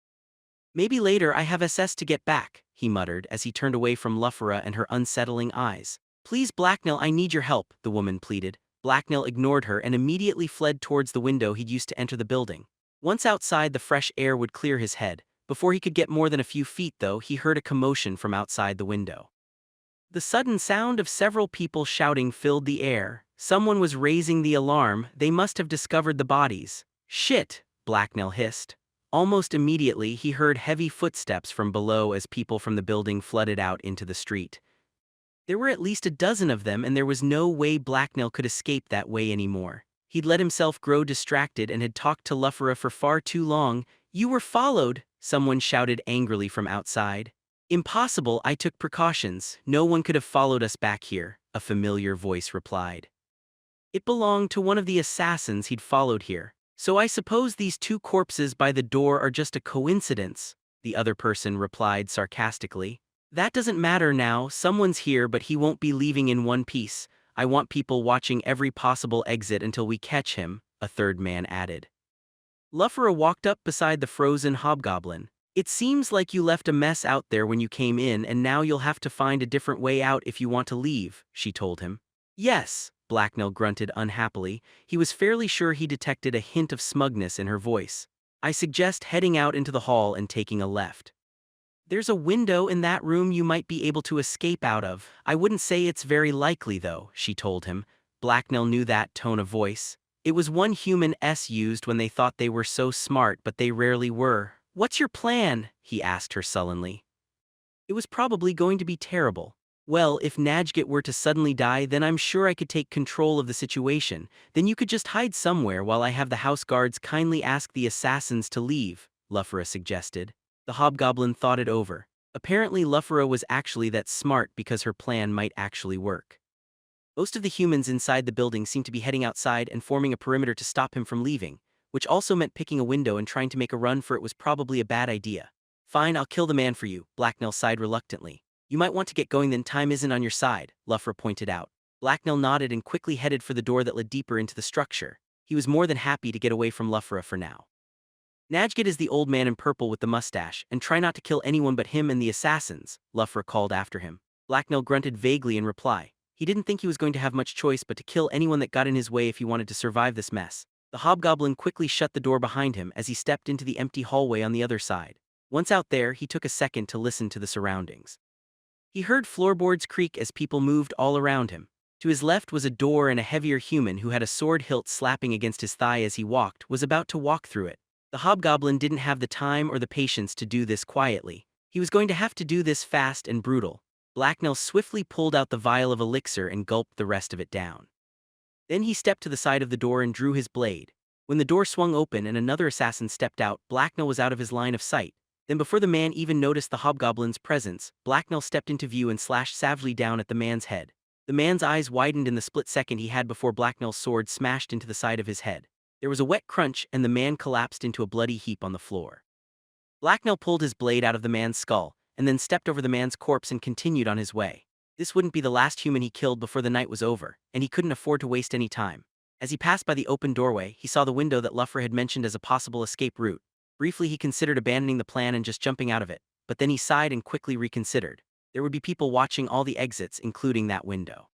Maybe later, I have SS to get back, he muttered as he turned away from Luffra and her unsettling eyes. Please, Blacknell, I need your help, the woman pleaded. Blacknell ignored her and immediately fled towards the window he'd used to enter the building. Once outside, the fresh air would clear his head. Before he could get more than a few feet, though, he heard a commotion from outside the window. The sudden sound of several people shouting filled the air. Someone was raising the alarm. They must have discovered the bodies. Shit, Blacknell hissed. Almost immediately, he heard heavy footsteps from below as people from the building flooded out into the street. There were at least a dozen of them, and there was no way Blacknell could escape that way anymore. He'd let himself grow distracted and had talked to Luffra for far too long. You were followed, someone shouted angrily from outside. Impossible, I took precautions. No one could have followed us back here, a familiar voice replied. It belonged to one of the assassins he'd followed here. So I suppose these two corpses by the door are just a coincidence, the other person replied sarcastically. That doesn't matter now, someone's here but he won't be leaving in one piece. I want people watching every possible exit until we catch him, a third man added. Luffra walked up beside the frozen hobgoblin. It seems like you left a mess out there when you came in and now you'll have to find a different way out if you want to leave, she told him. Yes, Blacknell grunted unhappily. He was fairly sure he detected a hint of smugness in her voice. I suggest heading out into the hall and taking a left. There's a window in that room you might be able to escape out of. I wouldn't say it's very likely though, she told him. Blacknell knew that tone of voice. It was one human used when they thought they were so smart but they rarely were. What's your plan? He asked her sullenly. It was probably going to be terrible. Well, if Najgit were to suddenly die, then I'm sure I could take control of the situation. Then you could just hide somewhere while I have the house guards kindly ask the assassins to leave, Luffra suggested. The hobgoblin thought it over. Apparently Luffra was actually that smart because her plan might actually work. Most of the humans inside the building seemed to be heading outside and forming a perimeter to stop him from leaving, which also meant picking a window and trying to make a run for it was probably a bad idea. Fine, I'll kill the man for you, Blacknell sighed reluctantly. You might want to get going then, time isn't on your side, Luffra pointed out. Blacknell nodded and quickly headed for the door that led deeper into the structure. He was more than happy to get away from Luffra for now. Najgit is the old man in purple with the mustache, and try not to kill anyone but him and the assassins, Luffra called after him. Blacknell grunted vaguely in reply. He didn't think he was going to have much choice but to kill anyone that got in his way if he wanted to survive this mess. The hobgoblin quickly shut the door behind him as he stepped into the empty hallway on the other side. Once out there, he took a second to listen to the surroundings. He heard floorboards creak as people moved all around him. To his left was a door, and a heavier human who had a sword hilt slapping against his thigh as he walked was about to walk through it. The hobgoblin didn't have the time or the patience to do this quietly. He was going to have to do this fast and brutal. Blacknell swiftly pulled out the vial of elixir and gulped the rest of it down. Then he stepped to the side of the door and drew his blade. When the door swung open and another assassin stepped out, Blacknell was out of his line of sight. Then before the man even noticed the hobgoblin's presence, Blacknell stepped into view and slashed savagely down at the man's head. The man's eyes widened in the split second he had before Blacknell's sword smashed into the side of his head. There was a wet crunch and the man collapsed into a bloody heap on the floor. Blacknell pulled his blade out of the man's skull, and then stepped over the man's corpse and continued on his way. This wouldn't be the last human he killed before the night was over, and he couldn't afford to waste any time. As he passed by the open doorway, he saw the window that Luffer had mentioned as a possible escape route. Briefly he considered abandoning the plan and just jumping out of it, but then he sighed and quickly reconsidered. There would be people watching all the exits, including that window.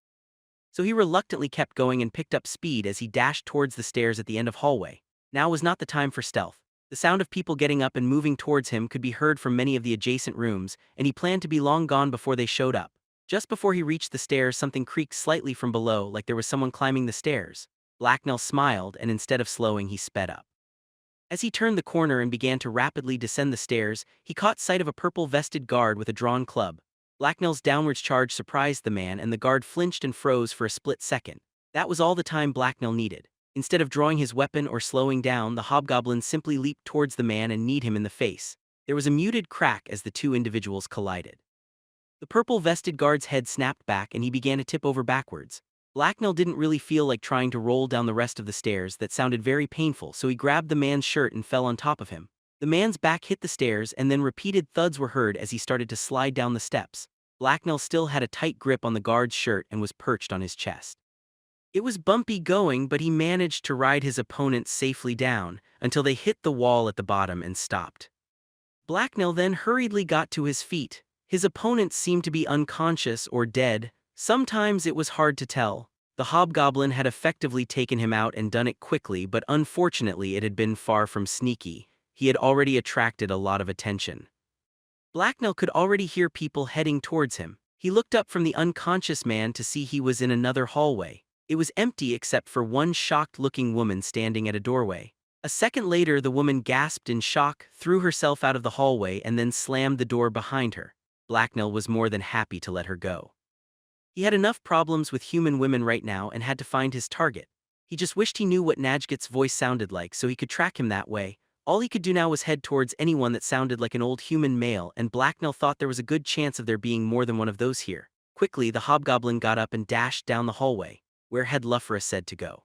So he reluctantly kept going and picked up speed as he dashed towards the stairs at the end of hallway. Now was not the time for stealth. The sound of people getting up and moving towards him could be heard from many of the adjacent rooms, and he planned to be long gone before they showed up. Just before he reached the stairs, something creaked slightly from below, like there was someone climbing the stairs. Blacknell smiled, and instead of slowing, he sped up. As he turned the corner and began to rapidly descend the stairs, he caught sight of a purple-vested guard with a drawn club. Blacknell's downwards charge surprised the man, and the guard flinched and froze for a split second. That was all the time Blacknell needed. Instead of drawing his weapon or slowing down, the hobgoblin simply leaped towards the man and kneed him in the face. There was a muted crack as the two individuals collided. The purple-vested guard's head snapped back and he began to tip over backwards. Blacknell didn't really feel like trying to roll down the rest of the stairs. That sounded very painful, so he grabbed the man's shirt and fell on top of him. The man's back hit the stairs and then repeated thuds were heard as he started to slide down the steps. Blacknell still had a tight grip on the guard's shirt and was perched on his chest. It was bumpy going, but he managed to ride his opponent safely down until they hit the wall at the bottom and stopped. Blacknell then hurriedly got to his feet. His opponent seemed to be unconscious or dead. Sometimes it was hard to tell. The hobgoblin had effectively taken him out and done it quickly, but unfortunately it had been far from sneaky. He had already attracted a lot of attention. Blacknell could already hear people heading towards him. He looked up from the unconscious man to see he was in another hallway. It was empty except for one shocked-looking woman standing at a doorway. A second later, the woman gasped in shock, threw herself out of the hallway, and then slammed the door behind her. Blacknell was more than happy to let her go. He had enough problems with human women right now and had to find his target. He just wished he knew what Najget's voice sounded like so he could track him that way. All he could do now was head towards anyone that sounded like an old human male, and Blacknell thought there was a good chance of there being more than one of those here. Quickly, the hobgoblin got up and dashed down the hallway. Where had Lufra said to go?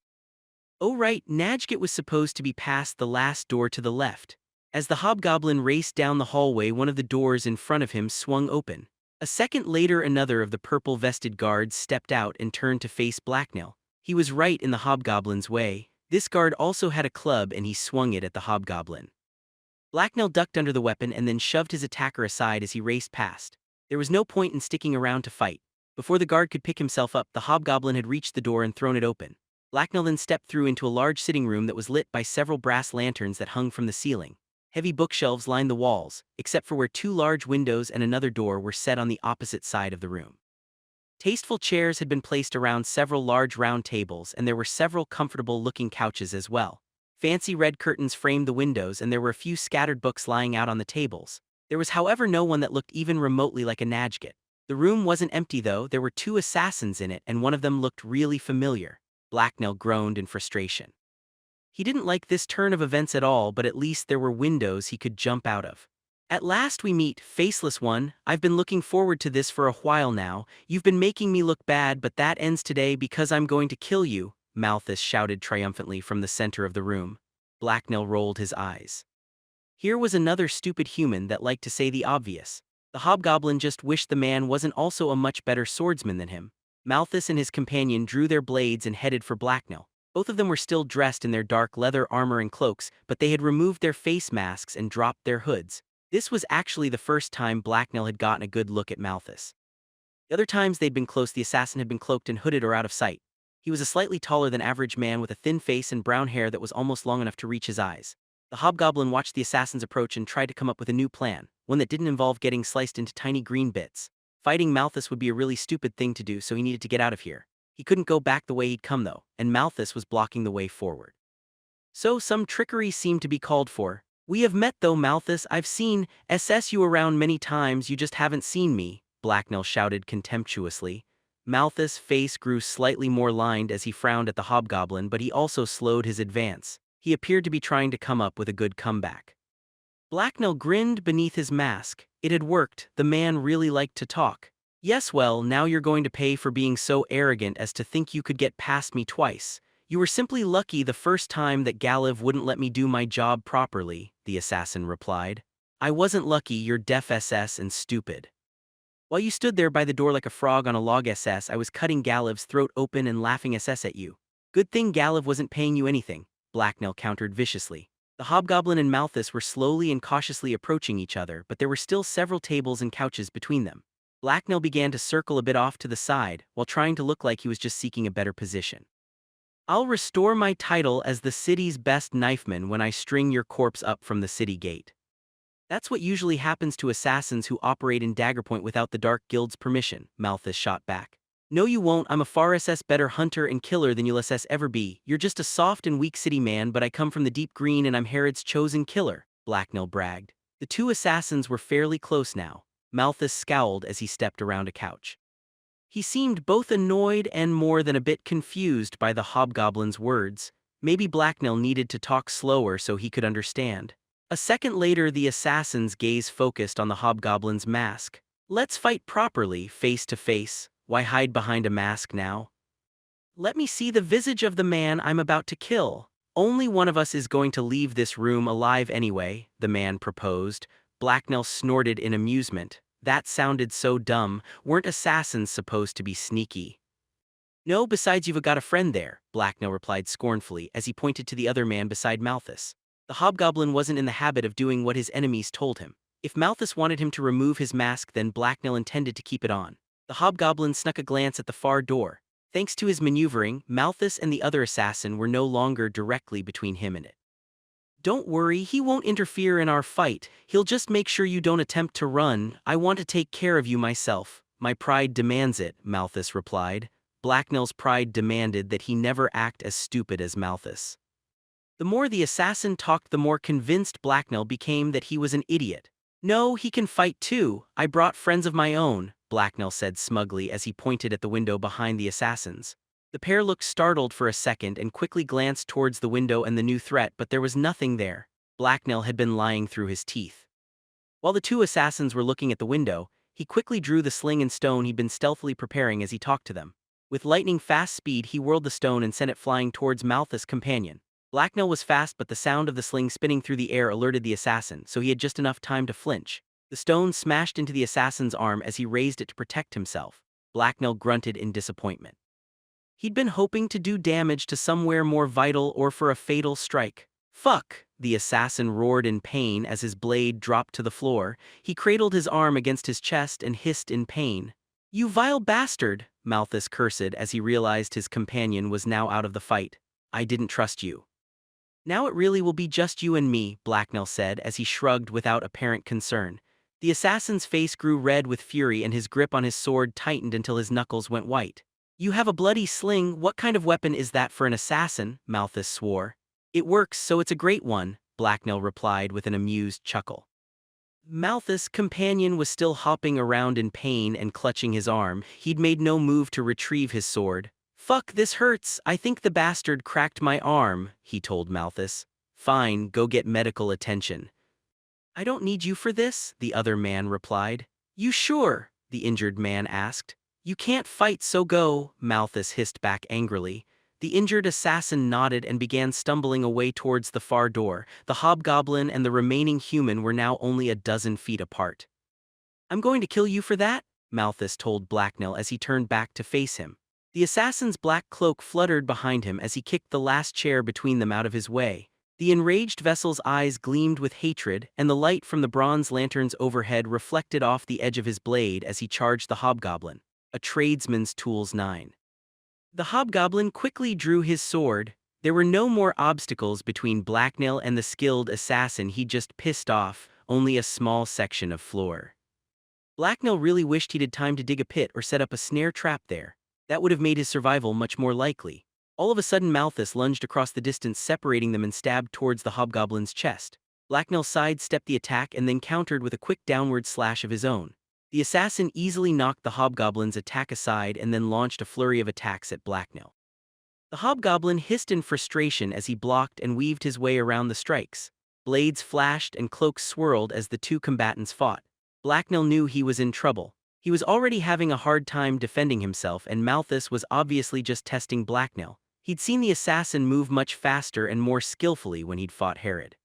Oh right, Najget was supposed to be past the last door to the left. As the hobgoblin raced down the hallway, one of the doors in front of him swung open. A second later, another of the purple-vested guards stepped out and turned to face Blacknell. He was right in the hobgoblin's way. This guard also had a club and he swung it at the hobgoblin. Blacknell ducked under the weapon and then shoved his attacker aside as he raced past. There was no point in sticking around to fight. Before the guard could pick himself up, the hobgoblin had reached the door and thrown it open. Blacknell then stepped through into a large sitting room that was lit by several brass lanterns that hung from the ceiling. Heavy bookshelves lined the walls, except for where two large windows and another door were set on the opposite side of the room. Tasteful chairs had been placed around several large round tables, and there were several comfortable-looking couches as well. Fancy red curtains framed the windows, and there were a few scattered books lying out on the tables. There was, however, no one that looked even remotely like a Najget. The room wasn't empty, though. There were two assassins in it, and one of them looked really familiar. Blacknell groaned in frustration. He didn't like this turn of events at all, but at least there were windows he could jump out of. At last we meet, Faceless One. I've been looking forward to this for a while now. You've been making me look bad, but that ends today because I'm going to kill you, Malthus shouted triumphantly from the center of the room. Blacknell rolled his eyes. Here was another stupid human that liked to say the obvious. The hobgoblin just wished the man wasn't also a much better swordsman than him. Malthus and his companion drew their blades and headed for Blacknell. Both of them were still dressed in their dark leather armor and cloaks, but they had removed their face masks and dropped their hoods. This was actually the first time Blacknell had gotten a good look at Malthus. The other times they'd been close, the assassin had been cloaked and hooded or out of sight. He was a slightly taller than average man with a thin face and brown hair that was almost long enough to reach his eyes. The hobgoblin watched the assassin's approach and tried to come up with a new plan, one that didn't involve getting sliced into tiny green bits. Fighting Malthus would be a really stupid thing to do, so he needed to get out of here. He couldn't go back the way he'd come though, and Malthus was blocking the way forward. So some trickery seemed to be called for. We have met though, Malthus. I've seen you around many times, you just haven't seen me, Blacknell shouted contemptuously. Malthus' face grew slightly more lined as he frowned at the hobgoblin, but he also slowed his advance. He appeared to be trying to come up with a good comeback. Blacknell grinned beneath his mask. It had worked. The man really liked to talk. Yes, well, now you're going to pay for being so arrogant as to think you could get past me twice. You were simply lucky the first time that Galiv wouldn't let me do my job properly, the assassin replied. I wasn't lucky, you're deaf SS and stupid. While you stood there by the door like a frog on a log SS, I was cutting Galiv's throat open and laughing SS at you. Good thing Galiv wasn't paying you anything, Blacknell countered viciously. The hobgoblin and Malthus were slowly and cautiously approaching each other, but there were still several tables and couches between them. Blacknell began to circle a bit off to the side, while trying to look like he was just seeking a better position. I'll restore my title as the city's best knifeman when I string your corpse up from the city gate. That's what usually happens to assassins who operate in Daggerpoint without the Dark Guild's permission, Malthus shot back. No you won't, I'm a far SS better hunter and killer than you'll SS ever be. You're just a soft and weak city man, but I come from the deep green and I'm Herod's chosen killer, Blacknell bragged. The two assassins were fairly close now. Malthus scowled as he stepped around a couch. He seemed both annoyed and more than a bit confused by the hobgoblin's words. Maybe Blacknell needed to talk slower so he could understand. A second later, the assassin's gaze focused on the hobgoblin's mask. Let's fight properly, face to face. Why hide behind a mask now? Let me see the visage of the man I'm about to kill. Only one of us is going to leave this room alive anyway, the man proposed. Blacknell snorted in amusement. That sounded so dumb. Weren't assassins supposed to be sneaky? No, besides you've got a friend there, Blacknell replied scornfully as he pointed to the other man beside Malthus. The hobgoblin wasn't in the habit of doing what his enemies told him. If Malthus wanted him to remove his mask, then Blacknell intended to keep it on. The hobgoblin snuck a glance at the far door. Thanks to his maneuvering, Malthus and the other assassin were no longer directly between him and it. Don't worry, he won't interfere in our fight. He'll just make sure you don't attempt to run. I want to take care of you myself. My pride demands it, Malthus replied. Blacknell's pride demanded that he never act as stupid as Malthus. The more the assassin talked, the more convinced Blacknell became that he was an idiot. No, he can fight too. I brought friends of my own, Blacknell said smugly as he pointed at the window behind the assassins. The pair looked startled for a second and quickly glanced towards the window and the new threat, but there was nothing there. Blacknell had been lying through his teeth. While the two assassins were looking at the window, he quickly drew the sling and stone he'd been stealthily preparing as he talked to them. With lightning-fast speed, he whirled the stone and sent it flying towards Malthus' companion. Blacknell was fast, but the sound of the sling spinning through the air alerted the assassin, so he had just enough time to flinch. The stone smashed into the assassin's arm as he raised it to protect himself. Blacknell grunted in disappointment. He'd been hoping to do damage to somewhere more vital or for a fatal strike. Fuck! The assassin roared in pain as his blade dropped to the floor. He cradled his arm against his chest and hissed in pain. You vile bastard! Malthus cursed as he realized his companion was now out of the fight. I didn't trust you. Now it really will be just you and me, Blacknell said as he shrugged without apparent concern. The assassin's face grew red with fury and his grip on his sword tightened until his knuckles went white. You have a bloody sling, what kind of weapon is that for an assassin? Malthus swore. It works, so it's a great one, Blacknell replied with an amused chuckle. Malthus' companion was still hopping around in pain and clutching his arm. He'd made no move to retrieve his sword. Fuck, this hurts. I think the bastard cracked my arm, he told Malthus. Fine, go get medical attention. I don't need you for this, the other man replied. You sure? The injured man asked. You can't fight, so go, Malthus hissed back angrily. The injured assassin nodded and began stumbling away towards the far door. The hobgoblin and the remaining human were now only a dozen feet apart. I'm going to kill you for that, Malthus told Blacknell as he turned back to face him. The assassin's black cloak fluttered behind him as he kicked the last chair between them out of his way. The enraged vessel's eyes gleamed with hatred, and the light from the bronze lanterns overhead reflected off the edge of his blade as he charged the hobgoblin. A tradesman's tools 9. The hobgoblin quickly drew his sword. There were no more obstacles between Blacknell and the skilled assassin he just pissed off, only a small section of floor. Blacknell really wished he'd had time to dig a pit or set up a snare trap there. That would have made his survival much more likely. All of a sudden Malthus lunged across the distance, separating them and stabbed towards the hobgoblin's chest. Blacknell sidestepped the attack and then countered with a quick downward slash of his own. The assassin easily knocked the hobgoblin's attack aside and then launched a flurry of attacks at Blacknell. The hobgoblin hissed in frustration as he blocked and weaved his way around the strikes. Blades flashed and cloaks swirled as the two combatants fought. Blacknell knew he was in trouble. He was already having a hard time defending himself, and Malthus was obviously just testing Blacknell. He'd seen the assassin move much faster and more skillfully when he'd fought Herod.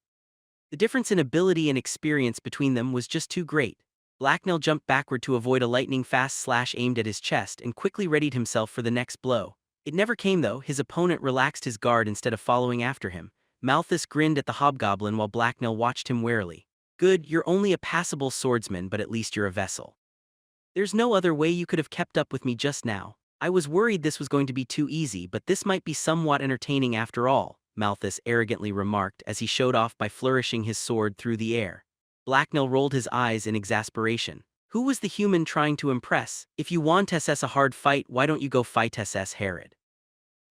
The difference in ability and experience between them was just too great. Blacknell jumped backward to avoid a lightning-fast slash aimed at his chest and quickly readied himself for the next blow. It never came though. His opponent relaxed his guard instead of following after him. Malthus grinned at the hobgoblin while Blacknell watched him warily. "Good, you're only a passable swordsman, but at least you're a vessel. There's no other way you could have kept up with me just now. I was worried this was going to be too easy, but this might be somewhat entertaining after all," Malthus arrogantly remarked as he showed off by flourishing his sword through the air. Blacknell rolled his eyes in exasperation. Who was the human trying to impress? If you want SS a hard fight, why don't you go fight SS Herod?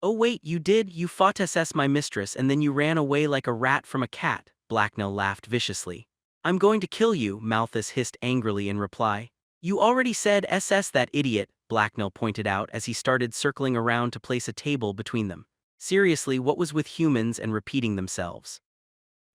"Oh wait, you did? You fought SS my mistress and then you ran away like a rat from a cat," Blacknell laughed viciously. "I'm going to kill you," Malthus hissed angrily in reply. "You already said SS that idiot," Blacknell pointed out as he started circling around to place a table between them. Seriously, what was with humans and repeating themselves?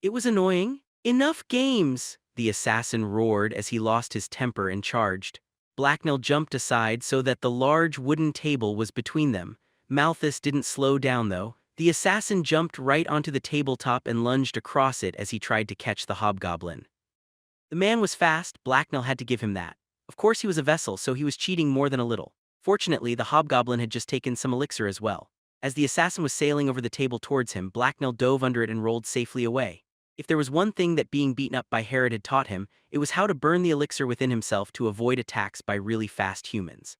It was annoying. "Enough games!" the assassin roared as he lost his temper and charged. Blacknell jumped aside so that the large wooden table was between them. Malthus didn't slow down though. The assassin jumped right onto the tabletop and lunged across it as he tried to catch the hobgoblin. The man was fast. Blacknell had to give him that. Of course he was a vessel, so he was cheating more than a little. Fortunately, the hobgoblin had just taken some elixir as well. As the assassin was sailing over the table towards him, Blacknell dove under it and rolled safely away. If there was one thing that being beaten up by Herod had taught him, it was how to burn the elixir within himself to avoid attacks by really fast humans.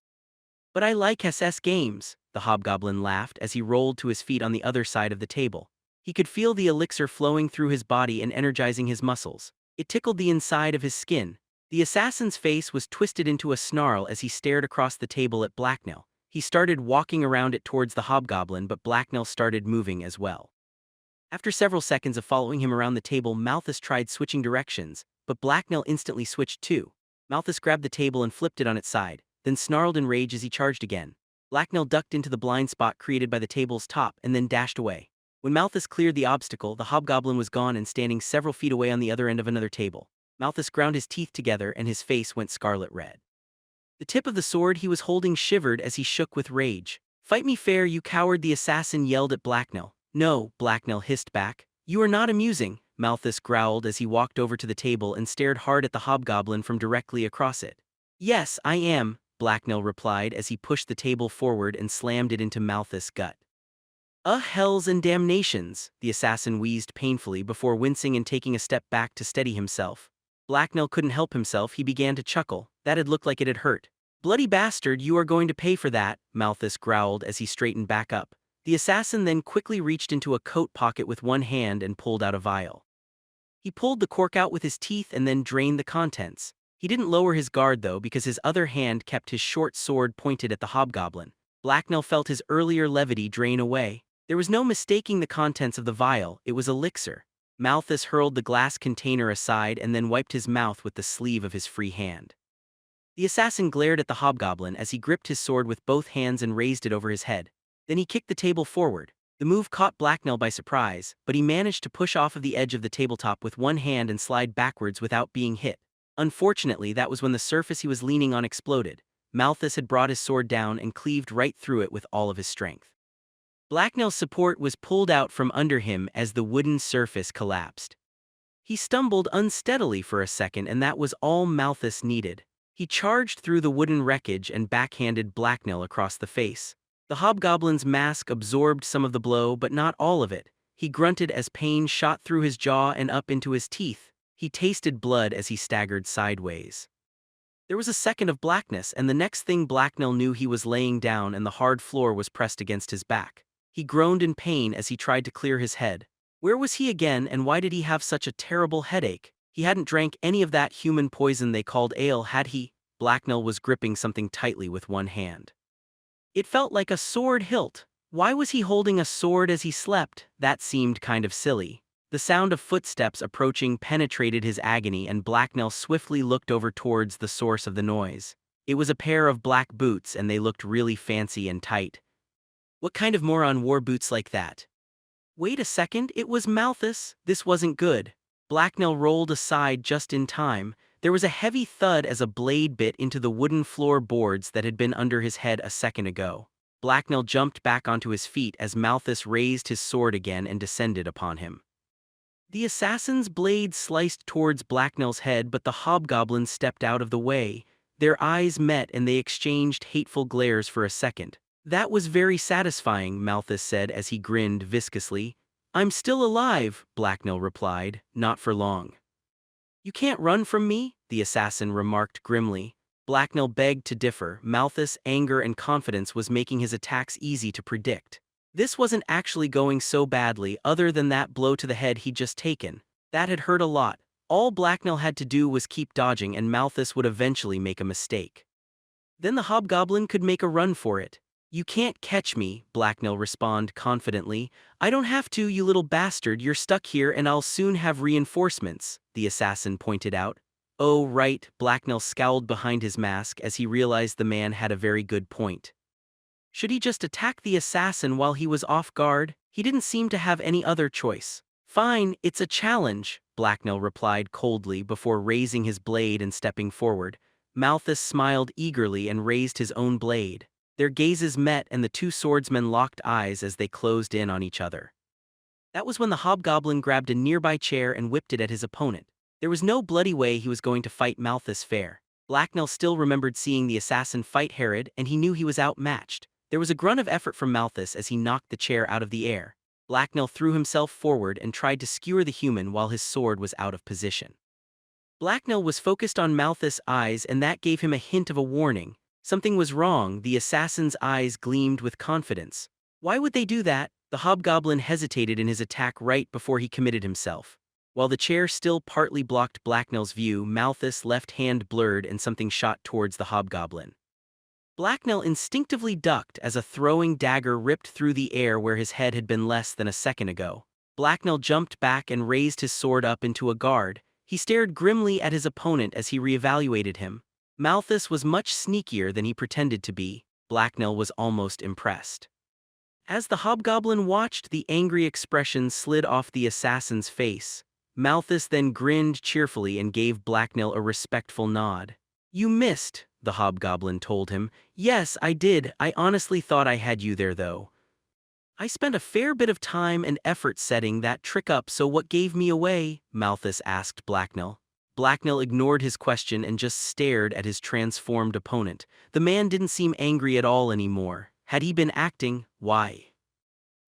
"But I like SS games," the hobgoblin laughed as he rolled to his feet on the other side of the table. He could feel the elixir flowing through his body and energizing his muscles. It tickled the inside of his skin. The assassin's face was twisted into a snarl as he stared across the table at Blacknell. He started walking around it towards the hobgoblin, but Blacknell started moving as well. After several seconds of following him around the table, Malthus tried switching directions, but Blacknell instantly switched too. Malthus grabbed the table and flipped it on its side, then snarled in rage as he charged again. Blacknell ducked into the blind spot created by the table's top and then dashed away. When Malthus cleared the obstacle, the hobgoblin was gone and standing several feet away on the other end of another table. Malthus ground his teeth together and his face went scarlet red. The tip of the sword he was holding shivered as he shook with rage. "Fight me fair, you coward," the assassin yelled at Blacknell. "No," Blacknell hissed back. "You are not amusing," Malthus growled as he walked over to the table and stared hard at the hobgoblin from directly across it. "Yes, I am," Blacknell replied as he pushed the table forward and slammed it into Malthus' gut. Hells and damnations," the assassin wheezed painfully before wincing and taking a step back to steady himself. Blacknell couldn't help himself. He began to chuckle. That had looked like it had hurt. "Bloody bastard, you are going to pay for that," Malthus growled as he straightened back up. The assassin then quickly reached into a coat pocket with one hand and pulled out a vial. He pulled the cork out with his teeth and then drained the contents. He didn't lower his guard though, because his other hand kept his short sword pointed at the hobgoblin. Blacknell felt his earlier levity drain away. There was no mistaking the contents of the vial. It was elixir. Malthus hurled the glass container aside and then wiped his mouth with the sleeve of his free hand. The assassin glared at the hobgoblin as he gripped his sword with both hands and raised it over his head. Then he kicked the table forward. The move caught Blacknell by surprise, but he managed to push off of the edge of the tabletop with one hand and slide backwards without being hit. Unfortunately, that was when the surface he was leaning on exploded. Malthus had brought his sword down and cleaved right through it with all of his strength. Blacknell's support was pulled out from under him as the wooden surface collapsed. He stumbled unsteadily for a second, and that was all Malthus needed. He charged through the wooden wreckage and backhanded Blacknell across the face. The hobgoblin's mask absorbed some of the blow, but not all of it. He grunted as pain shot through his jaw and up into his teeth. He tasted blood as he staggered sideways. There was a second of blackness, and the next thing Blacknell knew, he was laying down and the hard floor was pressed against his back. He groaned in pain as he tried to clear his head. Where was he again, and why did he have such a terrible headache? He hadn't drank any of that human poison they called ale, had he? Blacknell was gripping something tightly with one hand. It felt like a sword hilt. Why was he holding a sword as he slept? That seemed kind of silly. The sound of footsteps approaching penetrated his agony, and Blacknell swiftly looked over towards the source of the noise. It was a pair of black boots, and they looked really fancy and tight. What kind of moron wore boots like that? Wait a second, it was Malthus. This wasn't good. Blacknell rolled aside just in time. There was a heavy thud as a blade bit into the wooden floorboards that had been under his head a second ago. Blacknell jumped back onto his feet as Malthus raised his sword again and descended upon him. The assassin's blade sliced towards Blacknell's head, but the hobgoblin stepped out of the way. Their eyes met and they exchanged hateful glares for a second. That was very satisfying, Malthus said as he grinned viscously. I'm still alive, Blacknell replied, not for long. You can't run from me, the assassin remarked grimly. Blacknell begged to differ. Malthus' anger and confidence was making his attacks easy to predict. This wasn't actually going so badly, other than that blow to the head he'd just taken. That had hurt a lot. All Blacknell had to do was keep dodging, and Malthus would eventually make a mistake. Then the hobgoblin could make a run for it. You can't catch me, Blacknell responded confidently. I don't have to, you little bastard. You're stuck here and I'll soon have reinforcements, the assassin pointed out. Oh right, Blacknell scowled behind his mask as he realized the man had a very good point. Should he just attack the assassin while he was off guard? He didn't seem to have any other choice. Fine, it's a challenge, Blacknell replied coldly before raising his blade and stepping forward. Malthus smiled eagerly and raised his own blade. Their gazes met and the two swordsmen locked eyes as they closed in on each other. That was when the hobgoblin grabbed a nearby chair and whipped it at his opponent. There was no bloody way he was going to fight Malthus fair. Blacknell still remembered seeing the assassin fight Herod, and he knew he was outmatched. There was a grunt of effort from Malthus as he knocked the chair out of the air. Blacknell threw himself forward and tried to skewer the human while his sword was out of position. Blacknell was focused on Malthus' eyes, and that gave him a hint of a warning. Something was wrong. The assassin's eyes gleamed with confidence. Why would they do that? The hobgoblin hesitated in his attack right before he committed himself. While the chair still partly blocked Blacknell's view, Malthus' left hand blurred and something shot towards the hobgoblin. Blacknell instinctively ducked as a throwing dagger ripped through the air where his head had been less than a second ago. Blacknell jumped back and raised his sword up into a guard. He stared grimly at his opponent as he reevaluated him. Malthus was much sneakier than he pretended to be. Blacknell was almost impressed. As the hobgoblin watched, the angry expression slid off the assassin's face. Malthus then grinned cheerfully and gave Blacknell a respectful nod. You missed, the hobgoblin told him. Yes, I did. I honestly thought I had you there though. I spent a fair bit of time and effort setting that trick up, so what gave me away? Malthus asked Blacknell. Blacknell ignored his question and just stared at his transformed opponent. The man didn't seem angry at all anymore. Had he been acting? Why?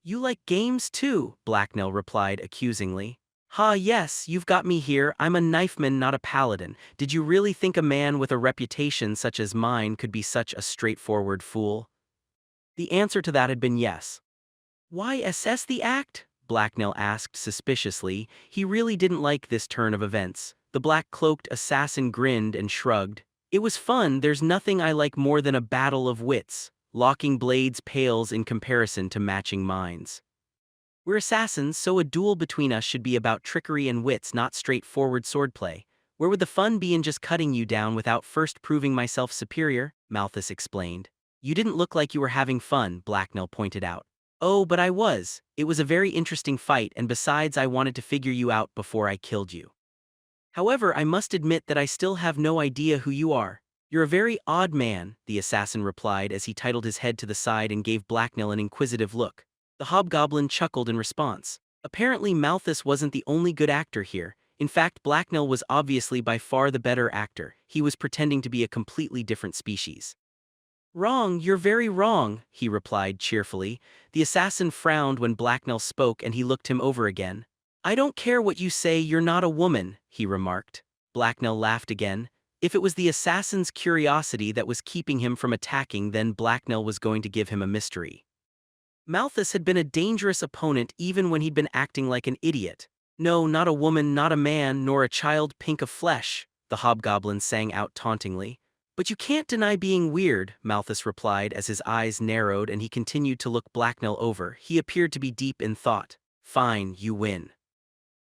You like games too, Blacknell replied accusingly. Ha, yes, you've got me here. I'm a knifeman, not a paladin. Did you really think a man with a reputation such as mine could be such a straightforward fool? The answer to that had been yes. Why assess the act? Blacknell asked suspiciously. He really didn't like this turn of events. The black-cloaked assassin grinned and shrugged. It was fun. There's nothing I like more than a battle of wits. Locking blades pales in comparison to matching minds. We're assassins, so a duel between us should be about trickery and wits, not straightforward swordplay. Where would the fun be in just cutting you down without first proving myself superior? Malthus explained. You didn't look like you were having fun, Blacknell pointed out. Oh, but I was. It was a very interesting fight, and besides, I wanted to figure you out before I killed you. However, I must admit that I still have no idea who you are. You're a very odd man, the assassin replied as he titled his head to the side and gave Blacknell an inquisitive look. The hobgoblin chuckled in response. Apparently Malthus wasn't the only good actor here. In fact, Blacknell was obviously by far the better actor. He was pretending to be a completely different species. Wrong, you're very wrong, he replied cheerfully. The assassin frowned when Blacknell spoke and he looked him over again. I don't care what you say, you're not a woman, he remarked. Blacknell laughed again. If it was the assassin's curiosity that was keeping him from attacking, then Blacknell was going to give him a mystery. Malthus had been a dangerous opponent even when he'd been acting like an idiot. No, not a woman, not a man, nor a child pink of flesh, the hobgoblin sang out tauntingly. But you can't deny being weird, Malthus replied as his eyes narrowed and he continued to look Blacknell over. He appeared to be deep in thought. Fine, you win.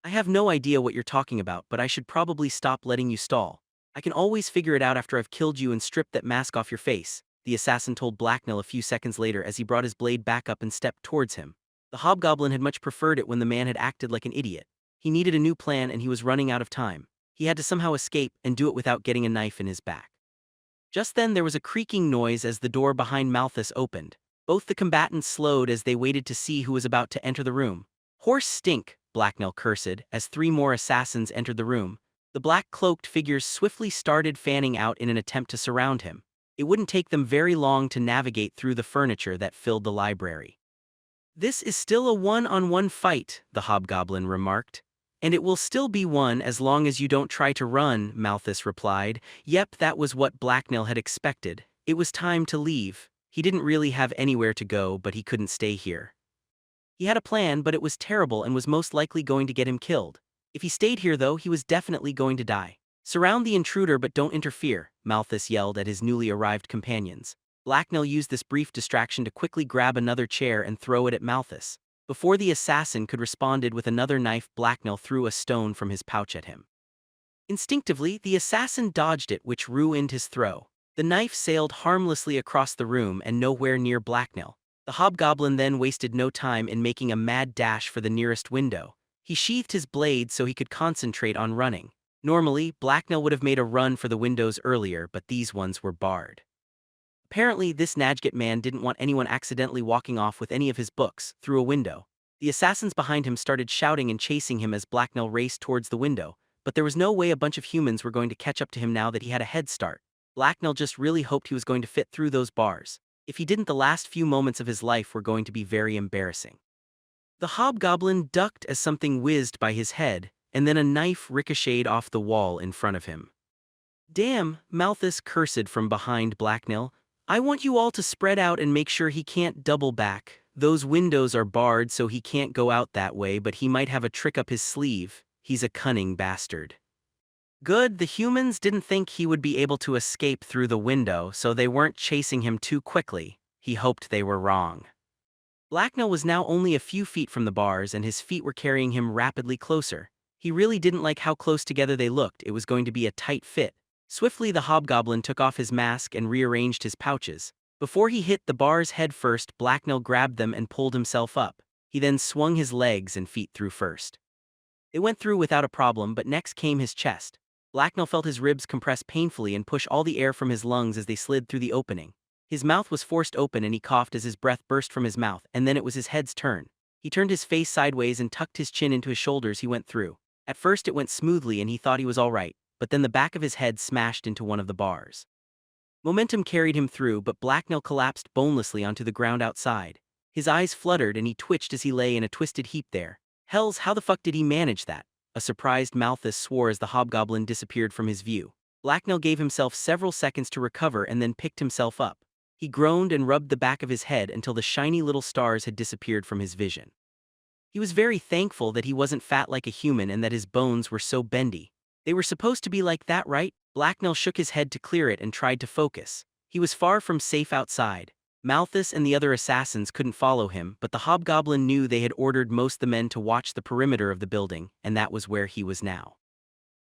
I have no idea what you're talking about, but I should probably stop letting you stall. I can always figure it out after I've killed you and stripped that mask off your face, the assassin told Blacknell a few seconds later as he brought his blade back up and stepped towards him. The hobgoblin had much preferred it when the man had acted like an idiot. He needed a new plan and he was running out of time. He had to somehow escape and do it without getting a knife in his back. Just then there was a creaking noise as the door behind Malthus opened. Both the combatants slowed as they waited to see who was about to enter the room. "Horse stink," Blacknell cursed, as 3 more assassins entered the room. The black-cloaked figures swiftly started fanning out in an attempt to surround him. It wouldn't take them very long to navigate through the furniture that filled the library. "This is still a one-on-one fight," the hobgoblin remarked. "And it will still be one as long as you don't try to run," Malthus replied. Yep, that was what Blacknell had expected. It was time to leave. He didn't really have anywhere to go, but he couldn't stay here. He had a plan, but it was terrible and was most likely going to get him killed. If he stayed here though, he was definitely going to die. "Surround the intruder but don't interfere," Malthus yelled at his newly arrived companions. Blacknell used this brief distraction to quickly grab another chair and throw it at Malthus. Before the assassin could respond with another knife, Blacknell threw a stone from his pouch at him. Instinctively, the assassin dodged it, which ruined his throw. The knife sailed harmlessly across the room and nowhere near Blacknell. The hobgoblin then wasted no time in making a mad dash for the nearest window. He sheathed his blade so he could concentrate on running. Normally, Blacknell would have made a run for the windows earlier, but these ones were barred. Apparently, this Najgit man didn't want anyone accidentally walking off with any of his books through a window. The assassins behind him started shouting and chasing him as Blacknell raced towards the window, but there was no way a bunch of humans were going to catch up to him now that he had a head start. Blacknell just really hoped he was going to fit through those bars. If he didn't, the last few moments of his life were going to be very embarrassing. The hobgoblin ducked as something whizzed by his head, and then a knife ricocheted off the wall in front of him. "Damn," Malthus cursed from behind Blacknell. "I want you all to spread out and make sure he can't double back. Those windows are barred so he can't go out that way, but he might have a trick up his sleeve. He's a cunning bastard." Good, the humans didn't think he would be able to escape through the window, so they weren't chasing him too quickly. He hoped they were wrong. Blacknell was now only a few feet from the bars and his feet were carrying him rapidly closer. He really didn't like how close together they looked. It was going to be a tight fit. Swiftly the hobgoblin took off his mask and rearranged his pouches. Before he hit the bars head first, Blacknell grabbed them and pulled himself up. He then swung his legs and feet through first. It went through without a problem, but next came his chest. Blacknell felt his ribs compress painfully and push all the air from his lungs as they slid through the opening. His mouth was forced open and he coughed as his breath burst from his mouth, and then it was his head's turn. He turned his face sideways and tucked his chin into his shoulders. He went through. At first it went smoothly and he thought he was all right, but then the back of his head smashed into one of the bars. Momentum carried him through, but Blacknell collapsed bonelessly onto the ground outside. His eyes fluttered and he twitched as he lay in a twisted heap there. Hells, how the fuck did he manage that? A surprised Malthus swore as the hobgoblin disappeared from his view. Blacknell gave himself several seconds to recover and then picked himself up. He groaned and rubbed the back of his head until the shiny little stars had disappeared from his vision. He was very thankful that he wasn't fat like a human and that his bones were so bendy. They were supposed to be like that, right? Blacknell shook his head to clear it and tried to focus. He was far from safe outside. Malthus and the other assassins couldn't follow him, but the hobgoblin knew they had ordered most of the men to watch the perimeter of the building, and that was where he was now.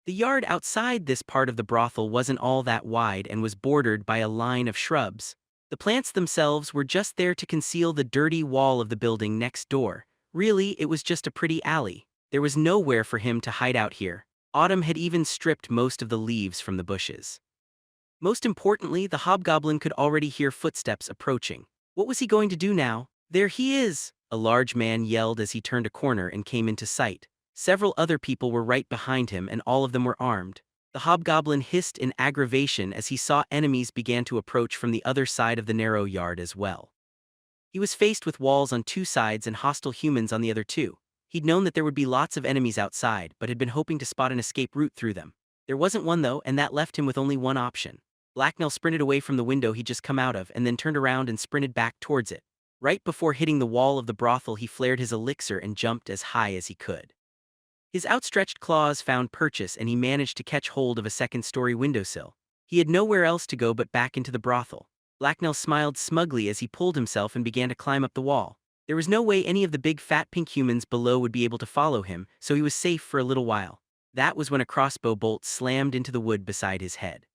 The yard outside this part of the brothel wasn't all that wide and was bordered by a line of shrubs. The plants themselves were just there to conceal the dirty wall of the building next door. Really, it was just a pretty alley. There was nowhere for him to hide out here. Autumn had even stripped most of the leaves from the bushes. Most importantly, the hobgoblin could already hear footsteps approaching. What was he going to do now? "There he is!" a large man yelled as he turned a corner and came into sight. Several other people were right behind him and all of them were armed. The hobgoblin hissed in aggravation as he saw enemies began to approach from the other side of the narrow yard as well. He was faced with walls on 2 sides and hostile humans on the other 2. He'd known that there would be lots of enemies outside, but had been hoping to spot an escape route through them. There wasn't one though, and that left him with only one option. Blacknell sprinted away from the window he'd just come out of and then turned around and sprinted back towards it. Right before hitting the wall of the brothel, he flared his elixir and jumped as high as he could. His outstretched claws found purchase and he managed to catch hold of a second-story windowsill. He had nowhere else to go but back into the brothel. Blacknell smiled smugly as he pulled himself and began to climb up the wall. There was no way any of the big fat pink humans below would be able to follow him, so he was safe for a little while. That was when a crossbow bolt slammed into the wood beside his head.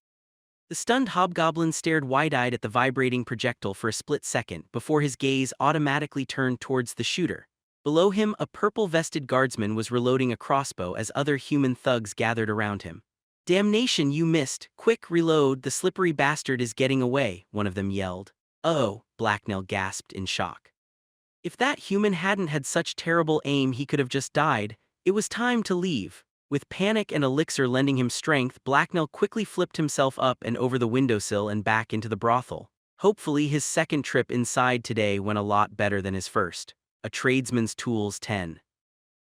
The stunned hobgoblin stared wide-eyed at the vibrating projectile for a split second before his gaze automatically turned towards the shooter. Below him, a purple-vested guardsman was reloading a crossbow as other human thugs gathered around him. "Damnation, you missed! Quick, reload, the slippery bastard is getting away," one of them yelled. "Oh," Blacknell gasped in shock. If that human hadn't had such terrible aim, he could have just died. It was time to leave. With panic and elixir lending him strength, Blacknell quickly flipped himself up and over the windowsill and back into the brothel. Hopefully his second trip inside today went a lot better than his first. A Tradesman's Tools 10.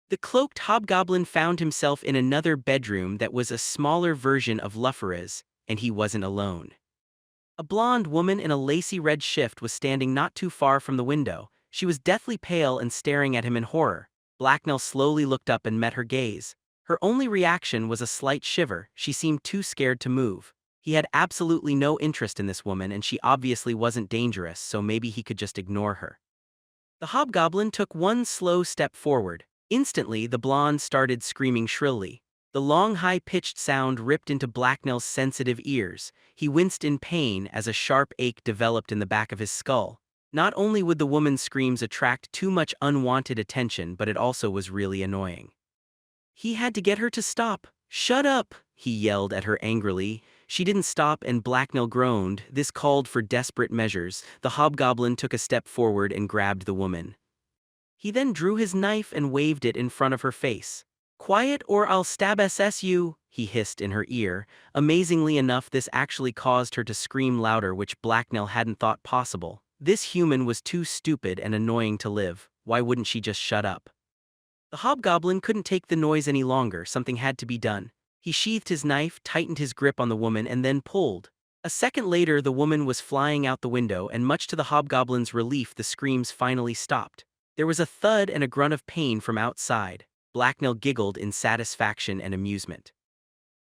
The cloaked hobgoblin found himself in another bedroom that was a smaller version of Luffera's, and he wasn't alone. A blonde woman in a lacy red shift was standing not too far from the window. She was deathly pale and staring at him in horror. Blacknell slowly looked up and met her gaze. Her only reaction was a slight shiver. She seemed too scared to move. He had absolutely no interest in this woman, and she obviously wasn't dangerous, so maybe he could just ignore her. The hobgoblin took one slow step forward. Instantly, the blonde started screaming shrilly. The long, high-pitched sound ripped into Blacknell's sensitive ears. He winced in pain as a sharp ache developed in the back of his skull. Not only would the woman's screams attract too much unwanted attention, but it also was really annoying. He had to get her to stop. "Shut up!" he yelled at her angrily. She didn't stop, and Blacknell groaned. This called for desperate measures. The hobgoblin took a step forward and grabbed the woman. He then drew his knife and waved it in front of her face. "Quiet or I'll stab you," he hissed in her ear. Amazingly enough, this actually caused her to scream louder, which Blacknell hadn't thought possible. This human was too stupid and annoying to live. Why wouldn't she just shut up? The hobgoblin couldn't take the noise any longer. Something had to be done. He sheathed his knife, tightened his grip on the woman, and then pulled. A second later, the woman was flying out the window, and much to the hobgoblin's relief, the screams finally stopped. There was a thud and a grunt of pain from outside. Blacknell giggled in satisfaction and amusement.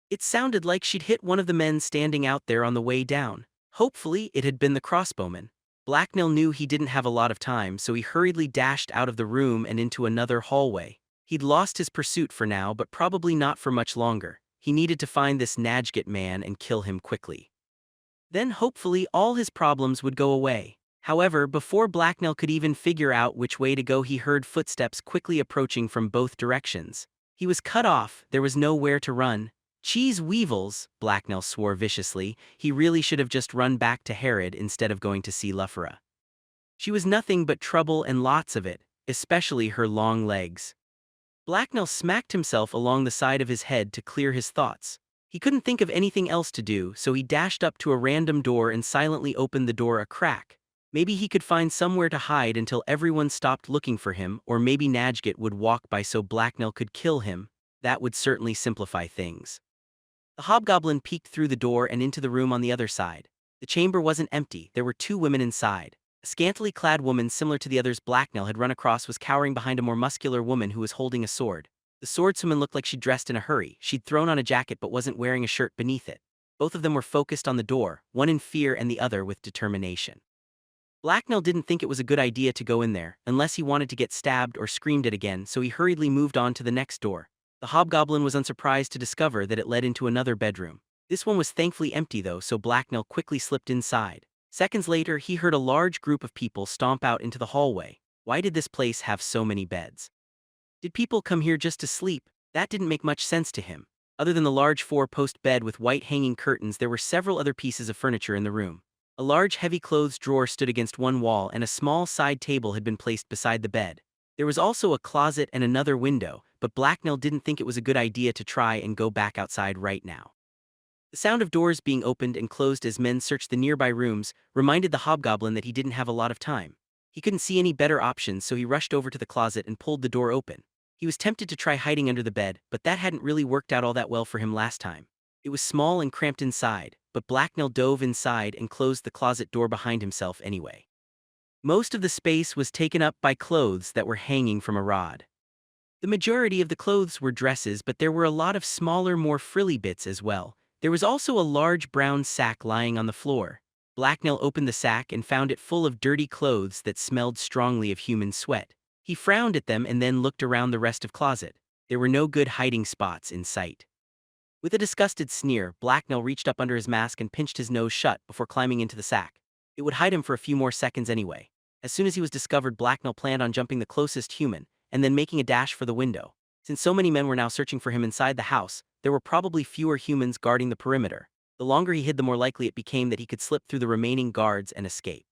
It sounded like she'd hit one of the men standing out there on the way down. Hopefully, it had been the crossbowman. Blacknell knew he didn't have a lot of time, so he hurriedly dashed out of the room and into another hallway. He'd lost his pursuit for now, but probably not for much longer. He needed to find this Najgat man and kill him quickly. Then hopefully all his problems would go away. However, before Blacknell could even figure out which way to go, he heard footsteps quickly approaching from both directions. He was cut off. There was nowhere to run. "Cheese weevils," Blacknell swore viciously. He really should have just run back to Herod instead of going to see Luffera. She was nothing but trouble, and lots of it, especially her long legs. Blacknell smacked himself along the side of his head to clear his thoughts. He couldn't think of anything else to do, so he dashed up to a random door and silently opened the door a crack. Maybe he could find somewhere to hide until everyone stopped looking for him, or maybe Najgat would walk by so Blacknell could kill him. That would certainly simplify things. The hobgoblin peeked through the door and into the room on the other side. The chamber wasn't empty. There were two women inside. A scantily clad woman similar to the others Blacknell had run across was cowering behind a more muscular woman who was holding a sword. The swordswoman looked like she'd dressed in a hurry. She'd thrown on a jacket but wasn't wearing a shirt beneath it. Both of them were focused on the door, one in fear and the other with determination. Blacknell didn't think it was a good idea to go in there, unless he wanted to get stabbed or screamed at again, so he hurriedly moved on to the next door. The hobgoblin was unsurprised to discover that it led into another bedroom. This one was thankfully empty though, so Blacknell quickly slipped inside. Seconds later, he heard a large group of people stomp out into the hallway. Why did this place have so many beds? Did people come here just to sleep? That didn't make much sense to him. Other than the large four-post bed with white hanging curtains, there were several other pieces of furniture in the room. A large heavy clothes drawer stood against one wall, and a small side table had been placed beside the bed. There was also a closet and another window, but Blacknell didn't think it was a good idea to try and go back outside right now. The sound of doors being opened and closed as men searched the nearby rooms reminded the hobgoblin that he didn't have a lot of time. He couldn't see any better options, so he rushed over to the closet and pulled the door open. He was tempted to try hiding under the bed, but that hadn't really worked out all that well for him last time. It was small and cramped inside, but Blacknell dove inside and closed the closet door behind himself anyway. Most of the space was taken up by clothes that were hanging from a rod. The majority of the clothes were dresses, but there were a lot of smaller, more frilly bits as well. There was also a large brown sack lying on the floor. Blacknell opened the sack and found it full of dirty clothes that smelled strongly of human sweat. He frowned at them and then looked around the rest of closet. There were no good hiding spots in sight. With a disgusted sneer, Blacknell reached up under his mask and pinched his nose shut before climbing into the sack. It would hide him for a few more seconds anyway. As soon as he was discovered, Blacknell planned on jumping the closest human and then making a dash for the window. Since so many men were now searching for him inside the house, there were probably fewer humans guarding the perimeter. The longer he hid, the more likely it became that he could slip through the remaining guards and escape.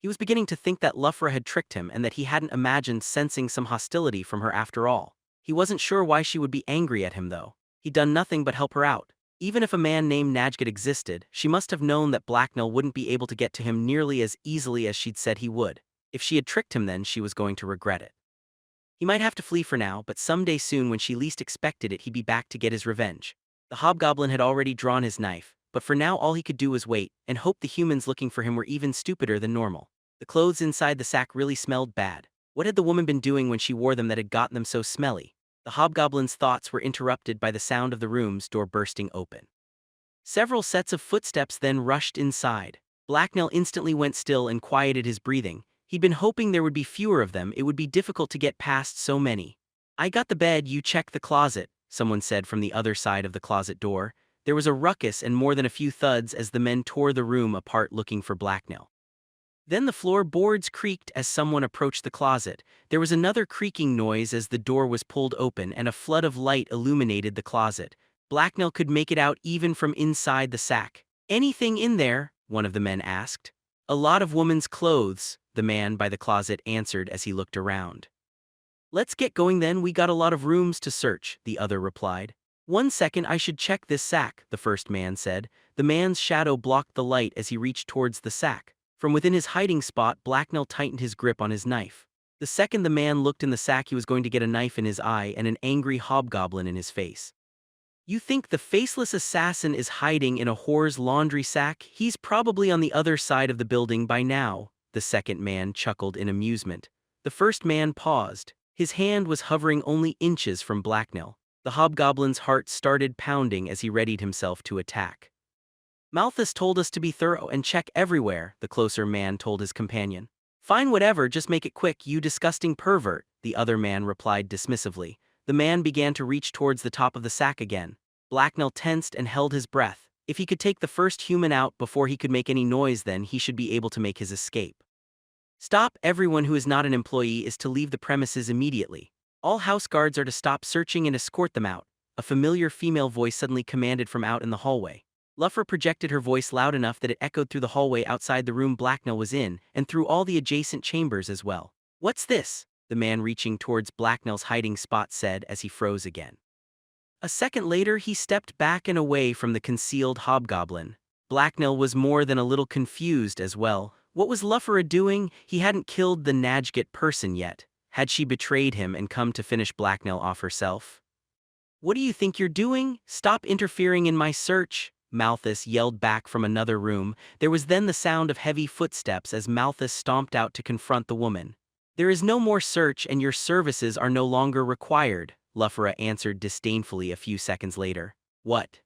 He was beginning to think that Luffra had tricked him and that he hadn't imagined sensing some hostility from her after all. He wasn't sure why she would be angry at him though. He'd done nothing but help her out. Even if a man named Najgit existed, she must have known that Blacknell wouldn't be able to get to him nearly as easily as she'd said he would. If she had tricked him, then she was going to regret it. He might have to flee for now, but someday soon when she least expected it, he'd be back to get his revenge. The hobgoblin had already drawn his knife, but for now all he could do was wait and hope the humans looking for him were even stupider than normal. The clothes inside the sack really smelled bad. What had the woman been doing when she wore them that had gotten them so smelly? The hobgoblin's thoughts were interrupted by the sound of the room's door bursting open. Several sets of footsteps then rushed inside. Blacknell instantly went still and quieted his breathing. He'd been hoping there would be fewer of them. It would be difficult to get past so many. "I got the bed, you check the closet," someone said from the other side of the closet door. There was a ruckus and more than a few thuds as the men tore the room apart looking for Blacknell. Then the floorboards creaked as someone approached the closet. There was another creaking noise as the door was pulled open and a flood of light illuminated the closet. Blacknell could make it out even from inside the sack. "Anything in there?" one of the men asked. "A lot of women's clothes," the man by the closet answered as he looked around. "Let's get going then, we got a lot of rooms to search," the other replied. "1 second, I should check this sack," the first man said. The man's shadow blocked the light as he reached towards the sack. From within his hiding spot, Blacknell tightened his grip on his knife. The second the man looked in the sack, he was going to get a knife in his eye and an angry hobgoblin in his face. "You think the faceless assassin is hiding in a whore's laundry sack? He's probably on the other side of the building by now," the second man chuckled in amusement. The first man paused. His hand was hovering only inches from Blacknell. The hobgoblin's heart started pounding as he readied himself to attack. "Malthus told us to be thorough and check everywhere," the closer man told his companion. "Fine, whatever, just make it quick, you disgusting pervert," the other man replied dismissively. The man began to reach towards the top of the sack again. Blacknell tensed and held his breath. If he could take the first human out before he could make any noise, then he should be able to make his escape. "Stop, everyone who is not an employee is to leave the premises immediately. All house guards are to stop searching and escort them out," a familiar female voice suddenly commanded from out in the hallway. Luffra projected her voice loud enough that it echoed through the hallway outside the room Blacknell was in, and through all the adjacent chambers as well. "What's this?" the man reaching towards Blacknell's hiding spot said as he froze again. A second later, he stepped back and away from the concealed hobgoblin. Blacknell was more than a little confused as well. What was Luffra doing? He hadn't killed the Najgit person yet. Had she betrayed him and come to finish Blacknell off herself? "What do you think you're doing? Stop interfering in my search," Malthus yelled back from another room. There was then the sound of heavy footsteps as Malthus stomped out to confront the woman. "There is no more search and your services are no longer required," Luffra answered disdainfully a few seconds later. "What?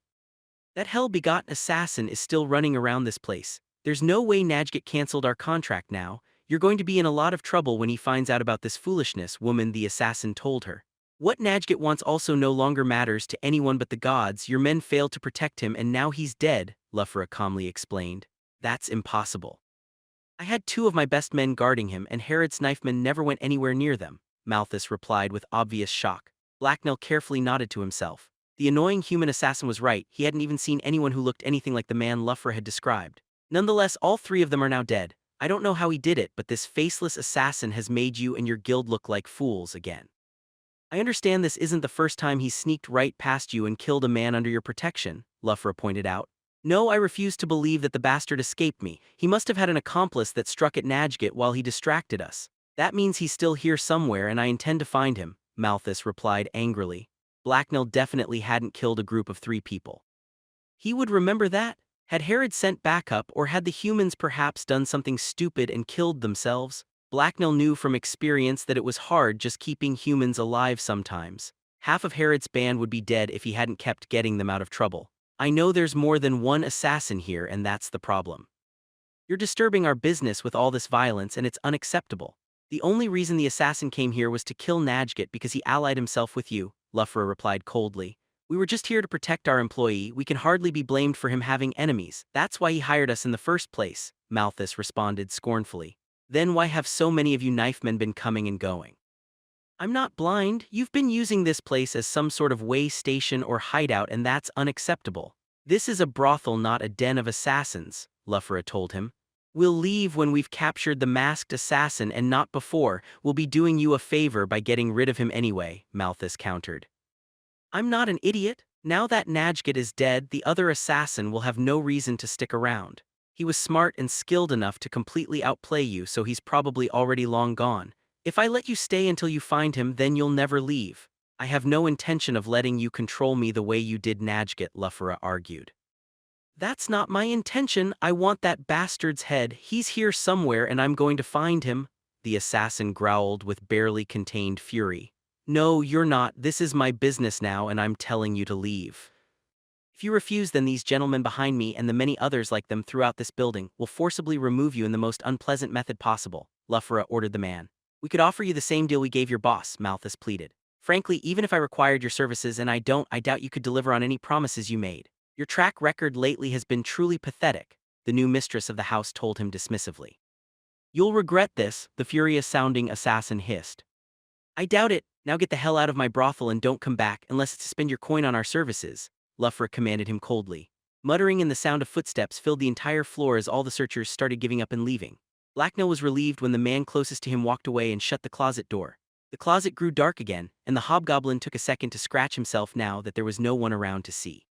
That hell-begotten assassin is still running around this place. There's no way Najgit canceled our contract now. You're going to be in a lot of trouble when he finds out about this foolishness," woman the assassin told her. "What Najgit wants also no longer matters to anyone but the gods. Your men failed to protect him and now he's dead," Luffra calmly explained. "That's impossible. I had 2 of my best men guarding him and Herod's knifemen never went anywhere near them," Malthus replied with obvious shock. Blacknell carefully nodded to himself. The annoying human assassin was right. He hadn't even seen anyone who looked anything like the man Luffra had described. "Nonetheless, all 3 of them are now dead. I don't know how he did it, but this faceless assassin has made you and your guild look like fools again. I understand this isn't the first time he's sneaked right past you and killed a man under your protection," Luffra pointed out. "No, I refuse to believe that the bastard escaped me. He must have had an accomplice that struck at Najgit while he distracted us. That means he's still here somewhere and I intend to find him," Malthus replied angrily. Blacknell definitely hadn't killed a group of 3 people. He would remember that? Had Herod sent backup, or had the humans perhaps done something stupid and killed themselves? Blacknell knew from experience that it was hard just keeping humans alive sometimes. Half of Herod's band would be dead if he hadn't kept getting them out of trouble. "I know there's more than one assassin here and that's the problem." You're disturbing our business with all this violence and it's unacceptable. The only reason the assassin came here was to kill Najgit because he allied himself with you, Lufra replied coldly. We were just here to protect our employee, we can hardly be blamed for him having enemies. That's why he hired us in the first place, Malthus responded scornfully. Then why have so many of you knifemen been coming and going? I'm not blind, you've been using this place as some sort of way station or hideout and that's unacceptable. This is a brothel, not a den of assassins, Lufra told him. We'll leave when we've captured the masked assassin and not before. We'll be doing you a favor by getting rid of him anyway, Malthus countered. I'm not an idiot. Now that Najgit is dead, the other assassin will have no reason to stick around. He was smart and skilled enough to completely outplay you, so he's probably already long gone. If I let you stay until you find him, then you'll never leave. I have no intention of letting you control me the way you did Najgit, Lufra argued. That's not my intention, I want that bastard's head, he's here somewhere and I'm going to find him, the assassin growled with barely contained fury. No, you're not, this is my business now and I'm telling you to leave. If you refuse, then these gentlemen behind me and the many others like them throughout this building will forcibly remove you in the most unpleasant method possible, Lufra ordered the man. We could offer you the same deal we gave your boss, Malthus pleaded. Frankly, even if I required your services and I doubt you could deliver on any promises you made. Your track record lately has been truly pathetic, the new mistress of the house told him dismissively. You'll regret this, the furious-sounding assassin hissed. I doubt it, now get the hell out of my brothel and don't come back unless it's to spend your coin on our services, Lufra commanded him coldly. Muttering and the sound of footsteps filled the entire floor as all the searchers started giving up and leaving. Blacknell was relieved when the man closest to him walked away and shut the closet door. The closet grew dark again, and the hobgoblin took a second to scratch himself now that there was no one around to see.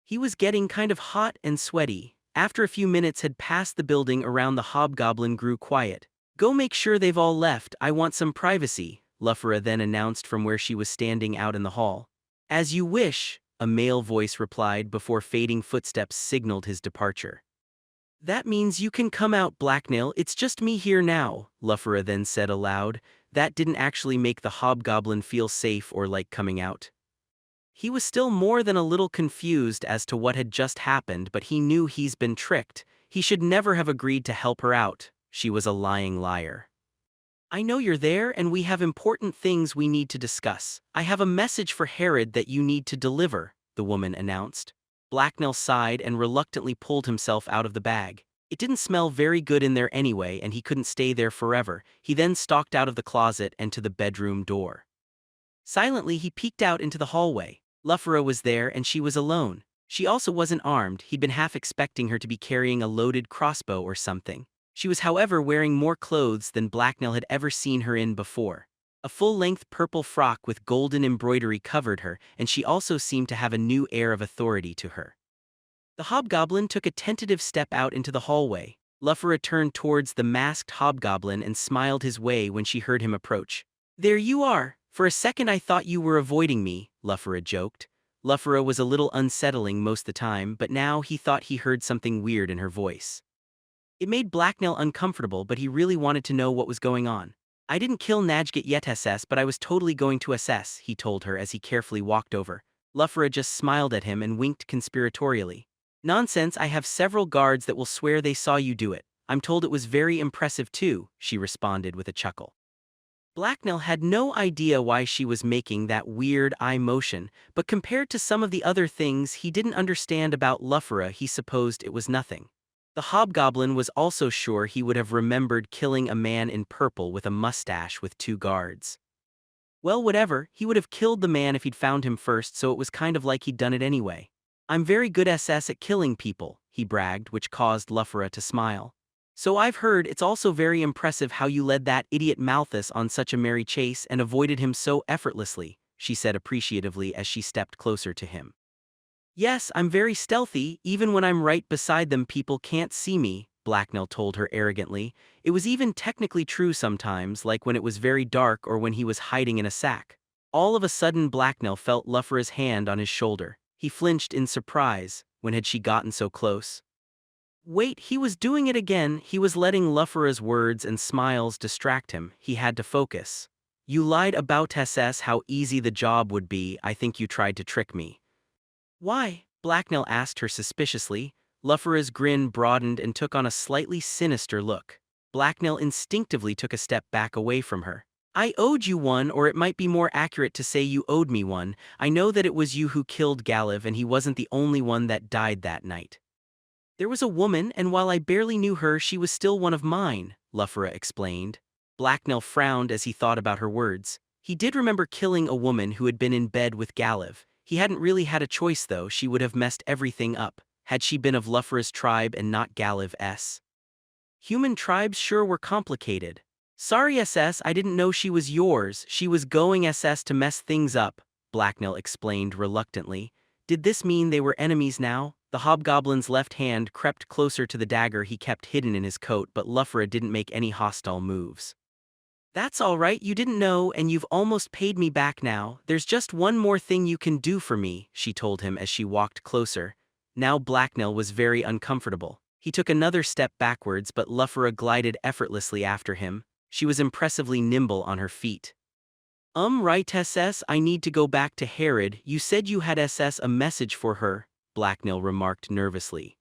He was getting kind of hot and sweaty. After a few minutes had passed, the building around the hobgoblin grew quiet. Go make sure they've all left, I want some privacy, Lufra then announced from where she was standing out in the hall. As you wish, a male voice replied before fading footsteps signaled his departure. That means you can come out, Blacknail, it's just me here now, Lufra then said aloud. That didn't actually make the hobgoblin feel safe or like coming out. He was still more than a little confused as to what had just happened, but he knew he's been tricked. He should never have agreed to help her out. She was a lying liar. I know you're there and we have important things we need to discuss. I have a message for Herod that you need to deliver, the woman announced. Blacknell sighed and reluctantly pulled himself out of the bag. It didn't smell very good in there anyway and he couldn't stay there forever. He then stalked out of the closet and to the bedroom door. Silently he peeked out into the hallway. Lufra was there and she was alone. She also wasn't armed, he'd been half expecting her to be carrying a loaded crossbow or something. She was however wearing more clothes than Blacknell had ever seen her in before. A full-length purple frock with golden embroidery covered her, and she also seemed to have a new air of authority to her. The hobgoblin took a tentative step out into the hallway. Lufra turned towards the masked hobgoblin and smiled his way when she heard him approach. There you are! For a second I thought you were avoiding me, Lufra joked. Lufra was a little unsettling most the time, but now he thought he heard something weird in her voice. It made Blacknell uncomfortable, but he really wanted to know what was going on. I didn't kill Najgit yet, SS, but I was totally going to SS, he told her as he carefully walked over. Lufra just smiled at him and winked conspiratorially. Nonsense, I have several guards that will swear they saw you do it. I'm told it was very impressive too, she responded with a chuckle. Blacknell had no idea why she was making that weird eye motion, but compared to some of the other things he didn't understand about Lufra, he supposed it was nothing. The hobgoblin was also sure he would have remembered killing a man in purple with a mustache with 2 guards. Well, whatever, he would have killed the man if he'd found him first, so it was kind of like he'd done it anyway. I'm very good SS at killing people, he bragged, which caused Lufra to smile. So I've heard it's also very impressive how you led that idiot Malthus on such a merry chase and avoided him so effortlessly, she said appreciatively as she stepped closer to him. Yes, I'm very stealthy, even when I'm right beside them people can't see me, Blacknell told her arrogantly. It was even technically true sometimes, like when it was very dark or when he was hiding in a sack. All of a sudden Blacknell felt Lufra's hand on his shoulder. He flinched in surprise. When had she gotten so close? Wait, he was doing it again. He was letting Lufra's words and smiles distract him. He had to focus. You lied about SS how easy the job would be. I think you tried to trick me. Why? Blacknell asked her suspiciously. Luffera's grin broadened and took on a slightly sinister look. Blacknell instinctively took a step back away from her. I owed you one, or it might be more accurate to say you owed me one. I know that it was you who killed Galiv, and he wasn't the only one that died that night. There was a woman, and while I barely knew her, she was still one of mine, Luffera explained. Blacknell frowned as he thought about her words. He did remember killing a woman who had been in bed with Galiv. He hadn't really had a choice though, she would have messed everything up, had she been of Luffera's tribe and not Galiv's. Human tribes sure were complicated. Sorry SS, I didn't know she was yours, she was going SS to mess things up, Blacknell explained reluctantly. Did this mean they were enemies now? The hobgoblin's left hand crept closer to the dagger he kept hidden in his coat, but Luffera didn't make any hostile moves. That's all right, you didn't know, and you've almost paid me back now. There's just one more thing you can do for me, she told him as she walked closer. Now Blacknell was very uncomfortable. He took another step backwards, but Luffera glided effortlessly after him. She was impressively nimble on her feet. Right SS, I need to go back to Herod. You said you had SS a message for her, Blacknell remarked nervously.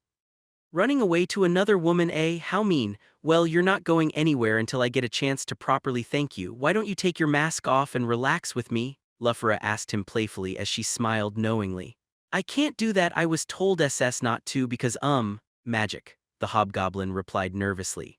Running away to another woman, eh? How mean. Well, you're not going anywhere until I get a chance to properly thank you. Why don't you take your mask off and relax with me? Luffera asked him playfully as she smiled knowingly. I can't do that, I was told SS not to because magic, the hobgoblin replied nervously.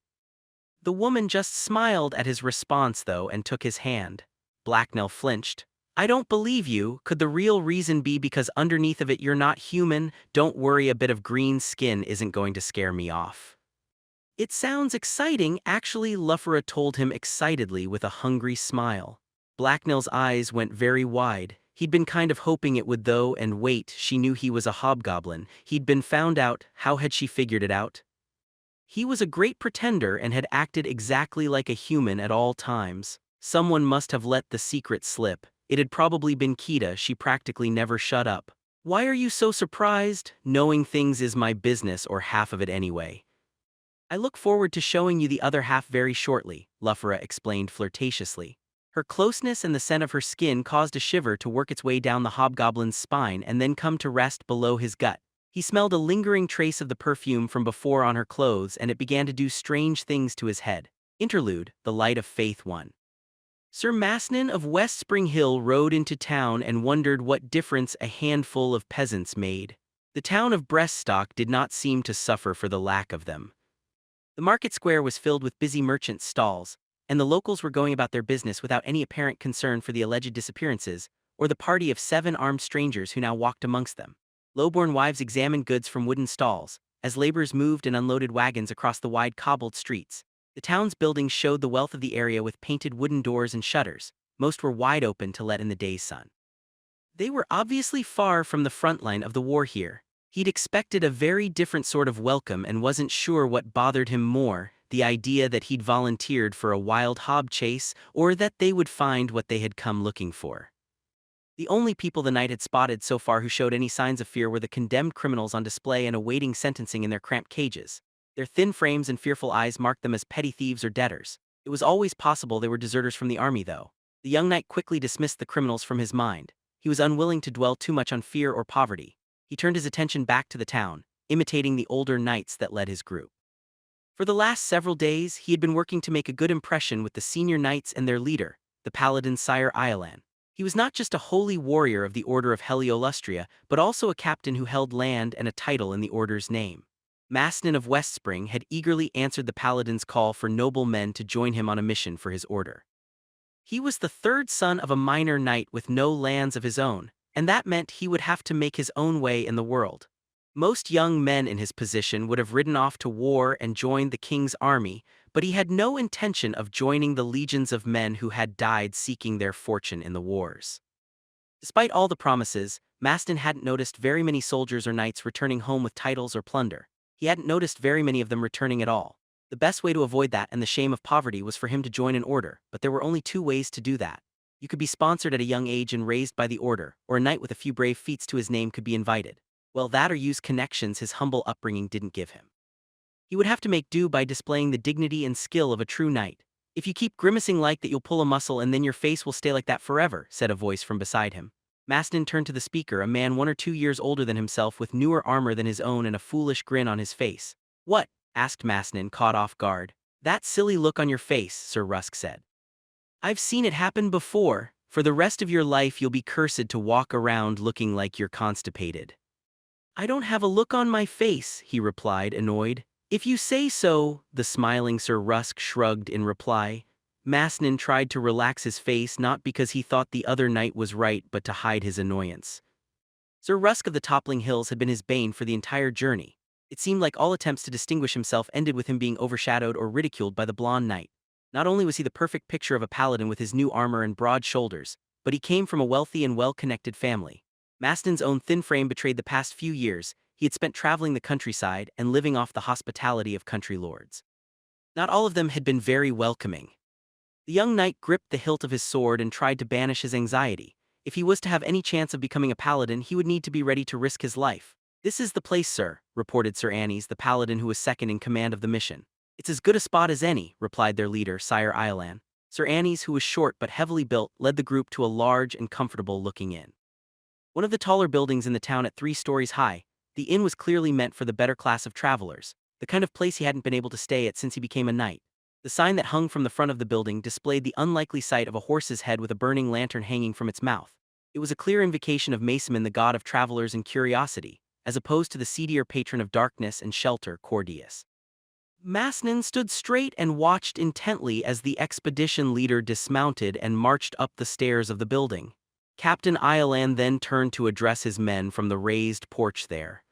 The woman just smiled at his response though and took his hand. Blacknell flinched. I don't believe you. Could the real reason be because underneath of it you're not human? Don't worry, a bit of green skin isn't going to scare me off. It sounds exciting, actually, Luffera told him excitedly with a hungry smile. Blacknell's eyes went very wide. He'd been kind of hoping it would though, and wait, she knew he was a hobgoblin. He'd been found out. How had she figured it out? He was a great pretender and had acted exactly like a human at all times. Someone must have let the secret slip. It had probably been Kita, she practically never shut up. Why are you so surprised? Knowing things is my business, or half of it anyway. I look forward to showing you the other half very shortly, Luffera explained flirtatiously. Her closeness and the scent of her skin caused a shiver to work its way down the hobgoblin's spine and then come to rest below his gut. He smelled a lingering trace of the perfume from before on her clothes, and it began to do strange things to his head. Interlude, the light of faith 1. Sir Masnin of West Spring Hill rode into town and wondered what difference a handful of peasants made. The town of Breaststock did not seem to suffer for the lack of them. The market square was filled with busy merchants' stalls, and the locals were going about their business without any apparent concern for the alleged disappearances, or the party of 7 armed strangers who now walked amongst them. Low-born wives examined goods from wooden stalls, as laborers moved and unloaded wagons across the wide cobbled streets. The town's buildings showed the wealth of the area with painted wooden doors and shutters. Most were wide open to let in the day's sun. They were obviously far from the front line of the war here. He'd expected a very different sort of welcome and wasn't sure what bothered him more, the idea that he'd volunteered for a wild hob chase, or that they would find what they had come looking for. The only people the knight had spotted so far who showed any signs of fear were the condemned criminals on display and awaiting sentencing in their cramped cages. Their thin frames and fearful eyes marked them as petty thieves or debtors. It was always possible they were deserters from the army though. The young knight quickly dismissed the criminals from his mind. He was unwilling to dwell too much on fear or poverty. He turned his attention back to the town, imitating the older knights that led his group. For the last several days, he had been working to make a good impression with the senior knights and their leader, the paladin Sire Iolan. He was not just a holy warrior of the Order of Heliolustria, but also a captain who held land and a title in the order's name. Masnin of Westspring had eagerly answered the paladin's call for noble men to join him on a mission for his order. He was the third son of a minor knight with no lands of his own, and that meant he would have to make his own way in the world. Most young men in his position would have ridden off to war and joined the king's army, but he had no intention of joining the legions of men who had died seeking their fortune in the wars. Despite all the promises, Mastin hadn't noticed very many soldiers or knights returning home with titles or plunder. He hadn't noticed very many of them returning at all. The best way to avoid that and the shame of poverty was for him to join an order, but there were only 2 ways to do that. You could be sponsored at a young age and raised by the order, or a knight with a few brave feats to his name could be invited. Well, that or use connections his humble upbringing didn't give him. He would have to make do by displaying the dignity and skill of a true knight. If you keep grimacing like that, you'll pull a muscle and then your face will stay like that forever, said a voice from beside him. Mastin turned to the speaker, a man 1 or 2 years older than himself with newer armor than his own and a foolish grin on his face. "What?" asked Mastin, caught off guard. "That silly look on your face," Sir Rusk said. "I've seen it happen before. For the rest of your life you'll be cursed to walk around looking like you're constipated." "I don't have a look on my face," he replied, annoyed. "If you say so," the smiling Sir Rusk shrugged in reply. Masnin tried to relax his face, not because he thought the other knight was right but to hide his annoyance. Sir Rusk of the Toppling Hills had been his bane for the entire journey. It seemed like all attempts to distinguish himself ended with him being overshadowed or ridiculed by the blonde knight. Not only was he the perfect picture of a paladin with his new armor and broad shoulders, but he came from a wealthy and well-connected family. Mastin's own thin frame betrayed the past few years he had spent traveling the countryside and living off the hospitality of country lords. Not all of them had been very welcoming. The young knight gripped the hilt of his sword and tried to banish his anxiety. If he was to have any chance of becoming a paladin, he would need to be ready to risk his life. "This is the place, sir," reported Sir Annies, the paladin who was second in command of the mission. "It's as good a spot as any," replied their leader, Sire Iolan. Sir Annies, who was short but heavily built, led the group to a large and comfortable-looking inn. One of the taller buildings in the town at 3 stories high, the inn was clearly meant for the better class of travelers, the kind of place he hadn't been able to stay at since he became a knight. The sign that hung from the front of the building displayed the unlikely sight of a horse's head with a burning lantern hanging from its mouth. It was a clear invocation of Masamon, the god of travelers and curiosity, as opposed to the seedier patron of darkness and shelter, Cordius. Masnin stood straight and watched intently as the expedition leader dismounted and marched up the stairs of the building. Captain Iolan then turned to address his men from the raised porch there.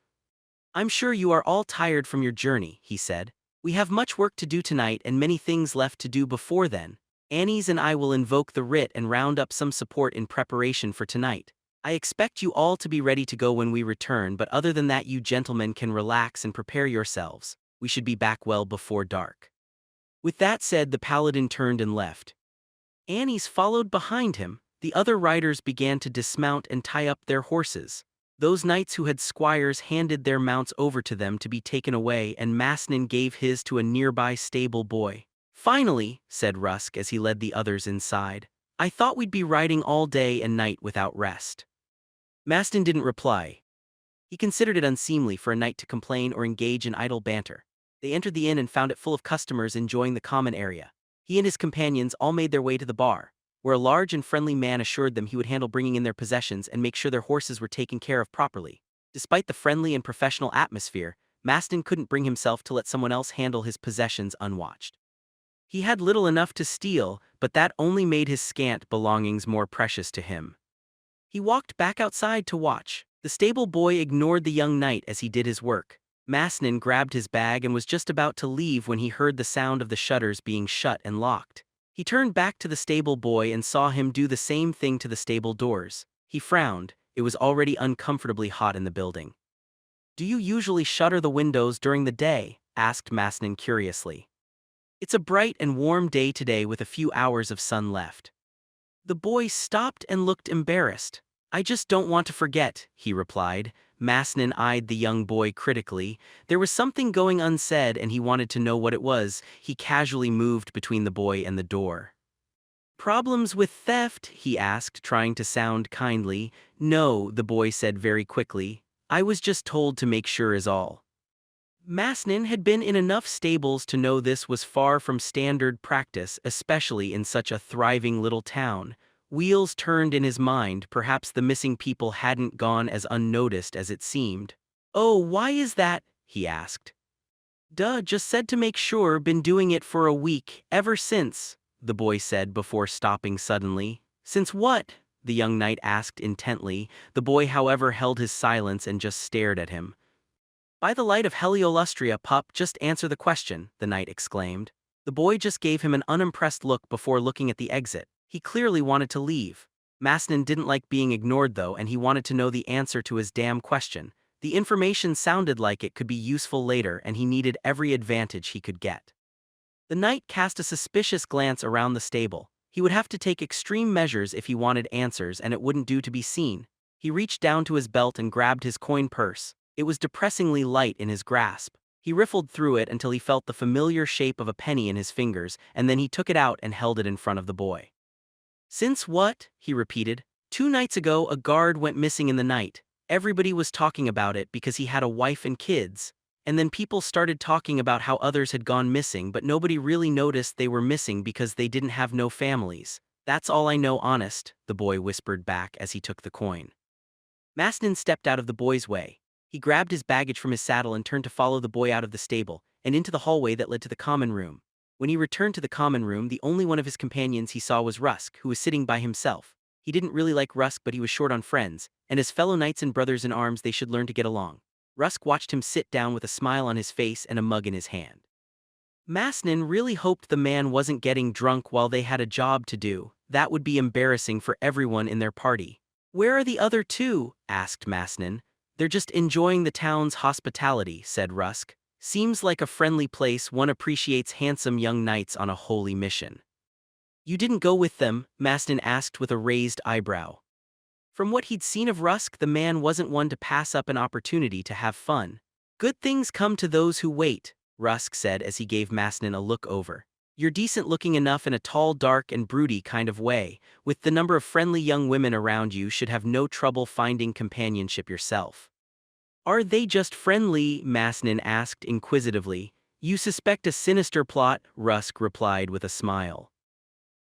"I'm sure you are all tired from your journey," he said. "We have much work to do tonight and many things left to do before then. Annies and I will invoke the writ and round up some support in preparation for tonight. I expect you all to be ready to go when we return, but other than that you gentlemen can relax and prepare yourselves. We should be back well before dark." With that said, the paladin turned and left. Annies followed behind him. The other riders began to dismount and tie up their horses. Those knights who had squires handed their mounts over to them to be taken away, and Masnin gave his to a nearby stable boy. "Finally," said Rusk as he led the others inside. "I thought we'd be riding all day and night without rest." Mastin didn't reply. He considered it unseemly for a knight to complain or engage in idle banter. They entered the inn and found it full of customers enjoying the common area. He and his companions all made their way to the bar, where a large and friendly man assured them he would handle bringing in their possessions and make sure their horses were taken care of properly. Despite the friendly and professional atmosphere, Mastin couldn't bring himself to let someone else handle his possessions unwatched. He had little enough to steal, but that only made his scant belongings more precious to him. He walked back outside to watch. The stable boy ignored the young knight as he did his work. Masnin grabbed his bag and was just about to leave when he heard the sound of the shutters being shut and locked. He turned back to the stable boy and saw him do the same thing to the stable doors. He frowned. It was already uncomfortably hot in the building. "Do you usually shutter the windows during the day?" asked Masnin curiously. "It's a bright and warm day today with a few hours of sun left." The boy stopped and looked embarrassed. "I just don't want to forget," he replied. Masnin eyed the young boy critically. There was something going unsaid and he wanted to know what it was. He casually moved between the boy and the door. "Problems with theft?" he asked, trying to sound kindly. "No," the boy said very quickly. "I was just told to make sure is all." Masnin had been in enough stables to know this was far from standard practice, especially in such a thriving little town. Wheels turned in his mind. Perhaps the missing people hadn't gone as unnoticed as it seemed. "Oh, why is that?" he asked. "Duh, just said to make sure, been doing it for a week, ever since," the boy said before stopping suddenly. "Since what?" the young knight asked intently. The boy, however, held his silence and just stared at him. "By the light of Heliolustria, pup, just answer the question," the knight exclaimed. The boy just gave him an unimpressed look before looking at the exit. He clearly wanted to leave. Masnin didn't like being ignored though, and he wanted to know the answer to his damn question. The information sounded like it could be useful later, and he needed every advantage he could get. The knight cast a suspicious glance around the stable. He would have to take extreme measures if he wanted answers, and it wouldn't do to be seen. He reached down to his belt and grabbed his coin purse. It was depressingly light in his grasp. He riffled through it until he felt the familiar shape of a penny in his fingers, and then he took it out and held it in front of the boy. "Since what?" he repeated. 2 nights ago, a guard went missing in the night. Everybody was talking about it because he had a wife and kids. And then people started talking about how others had gone missing, but nobody really noticed they were missing because they didn't have no families. That's all I know, honest, the boy whispered back as he took the coin. Masnin stepped out of the boy's way. He grabbed his baggage from his saddle and turned to follow the boy out of the stable and into the hallway that led to the common room. When he returned to the common room, the only one of his companions he saw was Rusk, who was sitting by himself. He didn't really like Rusk, but he was short on friends, and as fellow knights and brothers in arms they should learn to get along. Rusk watched him sit down with a smile on his face and a mug in his hand. Masnin really hoped the man wasn't getting drunk while they had a job to do. That would be embarrassing for everyone in their party. "Where are the other two?" asked Masnin. "They're just enjoying the town's hospitality," said Rusk. "Seems like a friendly place. One appreciates handsome young knights on a holy mission." "You didn't go with them?" Masnin asked with a raised eyebrow. From what he'd seen of Rusk, the man wasn't one to pass up an opportunity to have fun. "Good things come to those who wait," Rusk said as he gave Masnin a look over. "You're decent-looking enough in a tall, dark, and broody kind of way. With the number of friendly young women around, you should have no trouble finding companionship yourself." "Are they just friendly?" Masnin asked inquisitively. "You suspect a sinister plot," Rusk replied with a smile.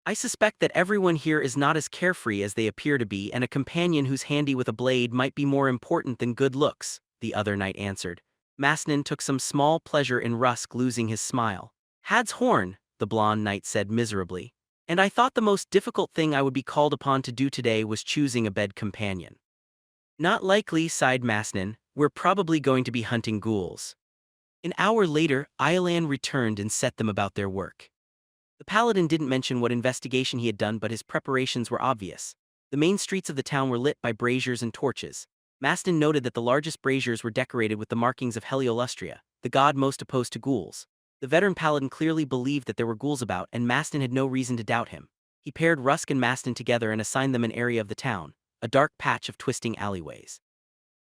"I suspect that everyone here is not as carefree as they appear to be, and a companion who's handy with a blade might be more important than good looks," the other knight answered. Masnin took some small pleasure in Rusk losing his smile. "Had's horn," the blonde knight said miserably. "And I thought the most difficult thing I would be called upon to do today was choosing a bed companion." "Not likely," sighed Masnin. "We're probably going to be hunting ghouls." An hour later, Iolan returned and set them about their work. The paladin didn't mention what investigation he had done, but his preparations were obvious. The main streets of the town were lit by braziers and torches. Mastin noted that the largest braziers were decorated with the markings of Heliolustria, the god most opposed to ghouls. The veteran paladin clearly believed that there were ghouls about, and Mastin had no reason to doubt him. He paired Rusk and Mastin together and assigned them an area of the town, a dark patch of twisting alleyways.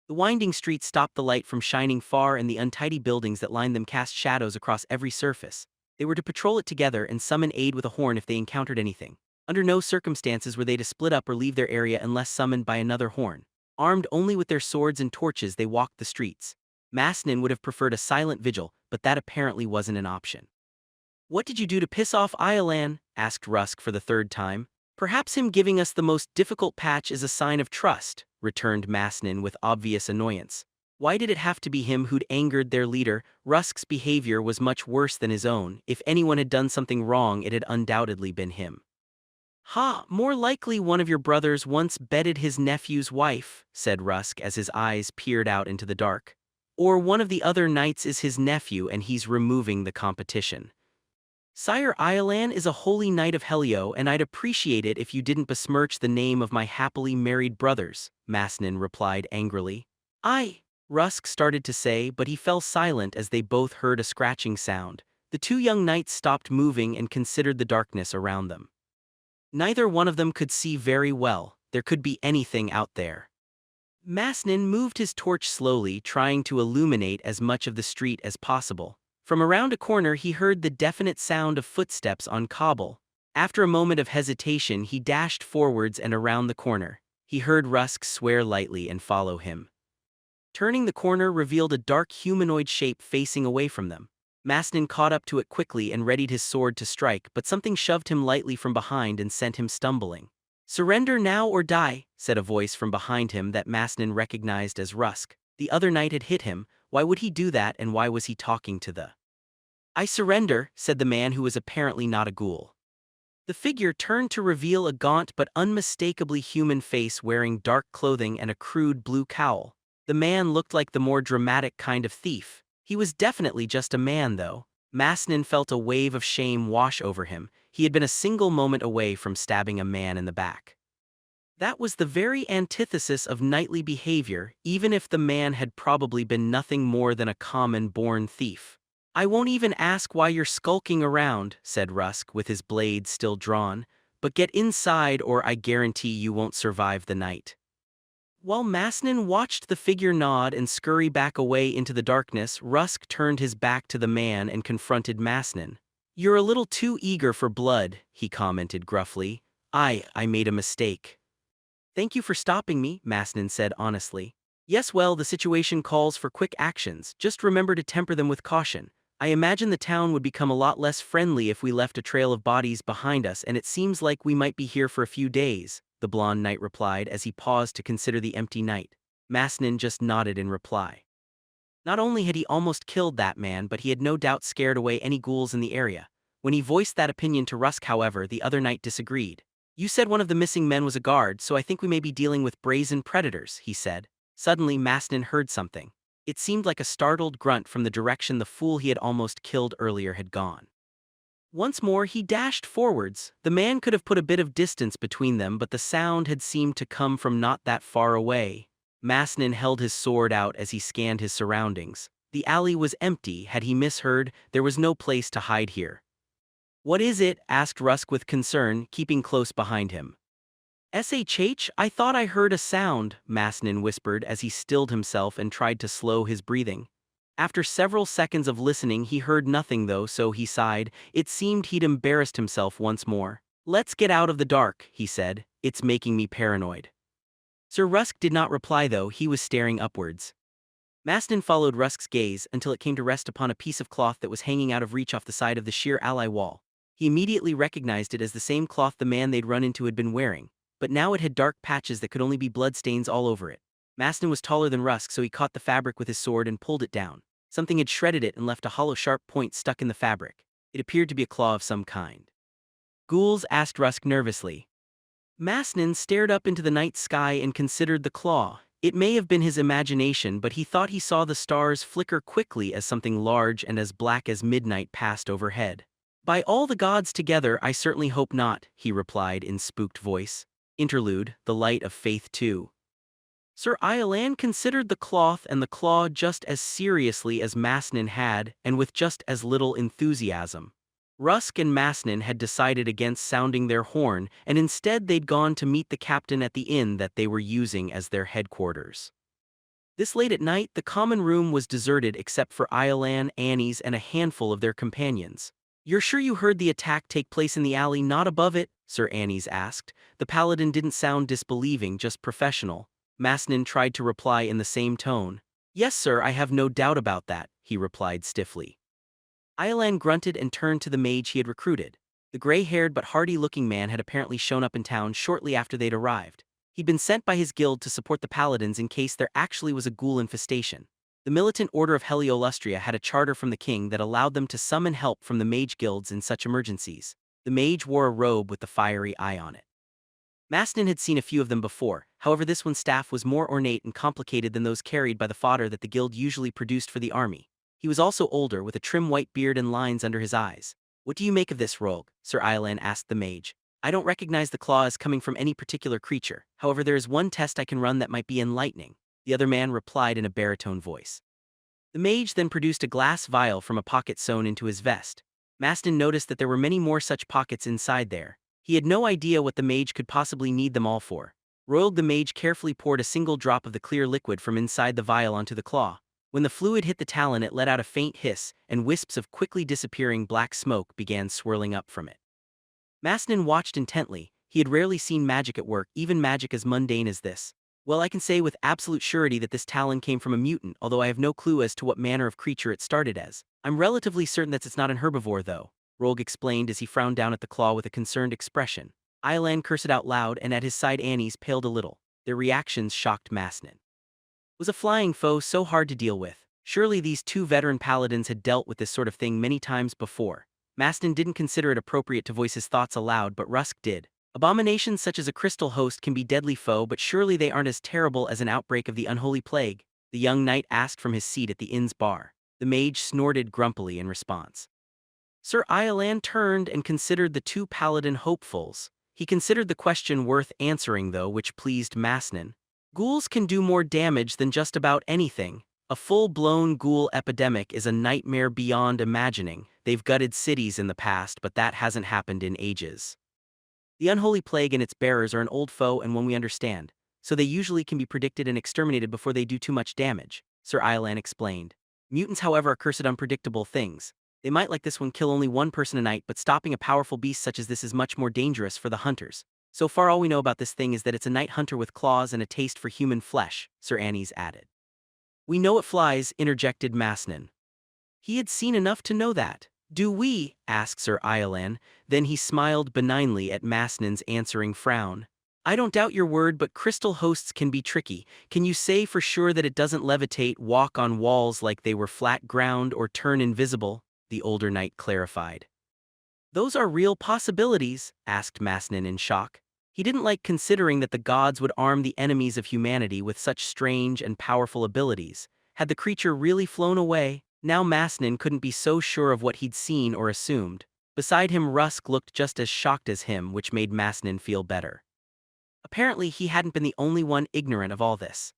The winding streets stopped the light from shining far, and the untidy buildings that lined them cast shadows across every surface. They were to patrol it together and summon aid with a horn if they encountered anything. Under no circumstances were they to split up or leave their area unless summoned by another horn. Armed only with their swords and torches, they walked the streets. Masnin would have preferred a silent vigil, but that apparently wasn't an option. "What did you do to piss off Iolan?" asked Rusk for the third time. "Perhaps him giving us the most difficult patch is a sign of trust," returned Masnin with obvious annoyance. Why did it have to be him who'd angered their leader? Rusk's behavior was much worse than his own. If anyone had done something wrong, it had undoubtedly been him. "Ha, more likely one of your brothers once bedded his nephew's wife," said Rusk as his eyes peered out into the dark. "Or one of the other knights is his nephew and he's removing the competition." "Sire, Iolan is a holy knight of Helio, and I'd appreciate it if you didn't besmirch the name of my happily married brothers," Masnin replied angrily. Rusk started to say, but he fell silent as they both heard a scratching sound. The two young knights stopped moving and considered the darkness around them. Neither one of them could see very well. There could be anything out there. Masnin moved his torch slowly, trying to illuminate as much of the street as possible. From around a corner he heard the definite sound of footsteps on cobble. After a moment of hesitation, he dashed forwards and around the corner. He heard Rusk swear lightly and follow him. Turning the corner revealed a dark humanoid shape facing away from them. Masnin caught up to it quickly and readied his sword to strike, but something shoved him lightly from behind and sent him stumbling. "Surrender now or die," said a voice from behind him that Masnin recognized as Rusk. The other knight had hit him. Why would he do that, and why was he talking to the... "I surrender," said the man who was apparently not a ghoul. The figure turned to reveal a gaunt but unmistakably human face wearing dark clothing and a crude blue cowl. The man looked like the more dramatic kind of thief. He was definitely just a man, though. Masnin felt a wave of shame wash over him. He had been a single moment away from stabbing a man in the back. That was the very antithesis of knightly behavior, even if the man had probably been nothing more than a common-born thief. "I won't even ask why you're skulking around," said Rusk with his blade still drawn, "but get inside or I guarantee you won't survive the night." While Masnin watched the figure nod and scurry back away into the darkness, Rusk turned his back to the man and confronted Masnin. "You're a little too eager for blood," he commented gruffly. I made a mistake." Thank you for stopping me, Masnin said honestly. Yes, well, the situation calls for quick actions. Just remember to temper them with caution. I imagine the town would become a lot less friendly if we left a trail of bodies behind us, and it seems like we might be here for a few days, the blonde knight replied as he paused to consider the empty night. Masnin just nodded in reply. Not only had he almost killed that man, but he had no doubt scared away any ghouls in the area. When he voiced that opinion to Rusk, however, the other knight disagreed. You said one of the missing men was a guard, so I think we may be dealing with brazen predators, he said. Suddenly, Masnin heard something. It seemed like a startled grunt from the direction the fool he had almost killed earlier had gone. Once more he dashed forwards. The man could have put a bit of distance between them, but the sound had seemed to come from not that far away. Masnin held his sword out as he scanned his surroundings. The alley was empty. Had he misheard? There was no place to hide here. What is it? Asked Rusk with concern, keeping close behind him. SHH, I thought I heard a sound, Masnin whispered as he stilled himself and tried to slow his breathing. After several seconds of listening, he heard nothing though, so he sighed. It seemed he'd embarrassed himself once more. Let's get out of the dark, he said. It's making me paranoid. Sir Rusk did not reply though, he was staring upwards. Masnin followed Rusk's gaze until it came to rest upon a piece of cloth that was hanging out of reach off the side of the sheer ally wall. He immediately recognized it as the same cloth the man they'd run into had been wearing, but now it had dark patches that could only be bloodstains all over it. Masnin was taller than Rusk, so he caught the fabric with his sword and pulled it down. Something had shredded it and left a hollow sharp point stuck in the fabric. It appeared to be a claw of some kind. Ghouls? Asked Rusk nervously. Masnin stared up into the night sky and considered the claw. It may have been his imagination, but he thought he saw the stars flicker quickly as something large and as black as midnight passed overhead. By all the gods together, I certainly hope not, he replied in spooked voice. Interlude, the light of faith too. Sir Iolan considered the cloth and the claw just as seriously as Masnin had, and with just as little enthusiasm. Rusk and Masnin had decided against sounding their horn, and instead they'd gone to meet the captain at the inn that they were using as their headquarters. This late at night, the common room was deserted except for Iolan, Annie's, and a handful of their companions. You're sure you heard the attack take place in the alley, not above it? Sir Annie's asked. The paladin didn't sound disbelieving, just professional. Masnin tried to reply in the same tone. Yes, sir, I have no doubt about that, he replied stiffly. Iolan grunted and turned to the mage he had recruited. The gray-haired but hardy-looking man had apparently shown up in town shortly after they'd arrived. He'd been sent by his guild to support the paladins in case there actually was a ghoul infestation. The militant order of Heliolustria had a charter from the king that allowed them to summon help from the mage guilds in such emergencies. The mage wore a robe with the fiery eye on it. Masnin had seen a few of them before, however this one's staff was more ornate and complicated than those carried by the fodder that the guild usually produced for the army. He was also older, with a trim white beard and lines under his eyes. What do you make of this, rogue? Sir Iolan asked the mage. I don't recognize the claw as coming from any particular creature, however there is one test I can run that might be enlightening, the other man replied in a baritone voice. The mage then produced a glass vial from a pocket sewn into his vest. Masnin noticed that there were many more such pockets inside there. He had no idea what the mage could possibly need them all for. Rogue the mage carefully poured a single drop of the clear liquid from inside the vial onto the claw. When the fluid hit the talon, it let out a faint hiss, and wisps of quickly disappearing black smoke began swirling up from it. Masnin watched intently. He had rarely seen magic at work, even magic as mundane as this. Well, I can say with absolute surety that this talon came from a mutant, although I have no clue as to what manner of creature it started as. I'm relatively certain that it's not an herbivore, though, Rogue explained as he frowned down at the claw with a concerned expression. Iolan cursed out loud, and at his side Annie's paled a little. Their reactions shocked Masnin. Was a flying foe so hard to deal with? Surely these two veteran paladins had dealt with this sort of thing many times before. Masnin didn't consider it appropriate to voice his thoughts aloud, but Rusk did. Abominations such as a crystal host can be deadly foe, but surely they aren't as terrible as an outbreak of the unholy plague, the young knight asked from his seat at the inn's bar. The mage snorted grumpily in response. Sir Iolan turned and considered the two paladin hopefuls. He considered the question worth answering though, which pleased Masnin. Ghouls can do more damage than just about anything. A full-blown ghoul epidemic is a nightmare beyond imagining. They've gutted cities in the past, but that hasn't happened in ages. The unholy plague and its bearers are an old foe and one we understand, so they usually can be predicted and exterminated before they do too much damage, Sir Iolan explained. Mutants, however, are cursed unpredictable things. They might, like this one, kill only one person a night, but stopping a powerful beast such as this is much more dangerous for the hunters. So far all we know about this thing is that it's a night hunter with claws and a taste for human flesh, Sir Annies added. We know it flies, interjected Masnin. He had seen enough to know that. Do we? Asked Sir Iolan, then he smiled benignly at Masnin's answering frown. I don't doubt your word, but crystal hosts can be tricky. Can you say for sure that it doesn't levitate, walk on walls like they were flat ground, or turn invisible? The older knight clarified. Those are real possibilities, asked Masnin in shock. He didn't like considering that the gods would arm the enemies of humanity with such strange and powerful abilities. Had the creature really flown away? Now Masnin couldn't be so sure of what he'd seen or assumed. Beside him Rusk looked just as shocked as him, which made Masnin feel better. Apparently he hadn't been the only one ignorant of all this.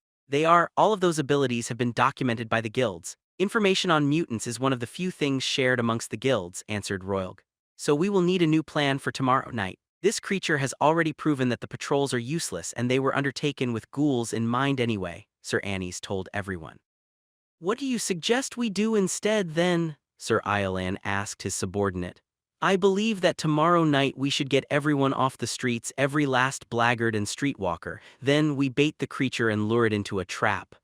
All of those abilities have been documented by the guilds. Information on mutants is one of the few things shared amongst the guilds, answered Royalg. So we will need a new plan for tomorrow night. This creature has already proven that the patrols are useless and they were undertaken with ghouls in mind anyway, Sir Annies told everyone. What do you suggest we do instead then? Sir Iolan asked his subordinate. I believe that tomorrow night we should get everyone off the streets, every last blackguard and streetwalker. Then we bait the creature and lure it into a trap.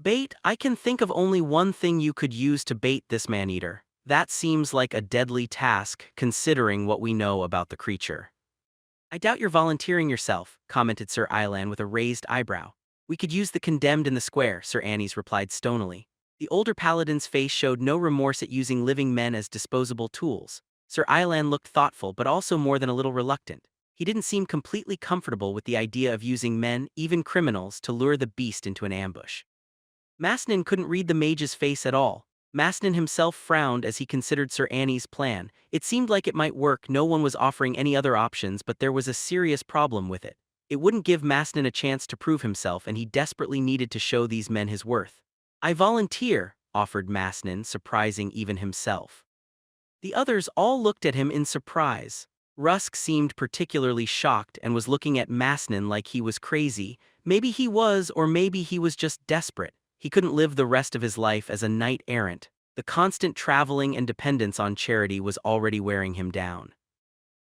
Bait? I can think of only one thing you could use to bait this man-eater. That seems like a deadly task, considering what we know about the creature. I doubt you're volunteering yourself, commented Sir Iolan with a raised eyebrow. We could use the condemned in the square, Sir Annies replied stonily. The older paladin's face showed no remorse at using living men as disposable tools. Sir Iolan looked thoughtful but also more than a little reluctant. He didn't seem completely comfortable with the idea of using men, even criminals, to lure the beast into an ambush. Masnin couldn't read the mage's face at all. Masnin himself frowned as he considered Sir Annies' plan. It seemed like it might work, no one was offering any other options, but there was a serious problem with it. It wouldn't give Masnin a chance to prove himself, and he desperately needed to show these men his worth. I volunteer, offered Masnin, surprising even himself. The others all looked at him in surprise. Rusk seemed particularly shocked and was looking at Masnin like he was crazy. Maybe he was, or maybe he was just desperate. He couldn't live the rest of his life as a knight-errant. The constant traveling and dependence on charity was already wearing him down.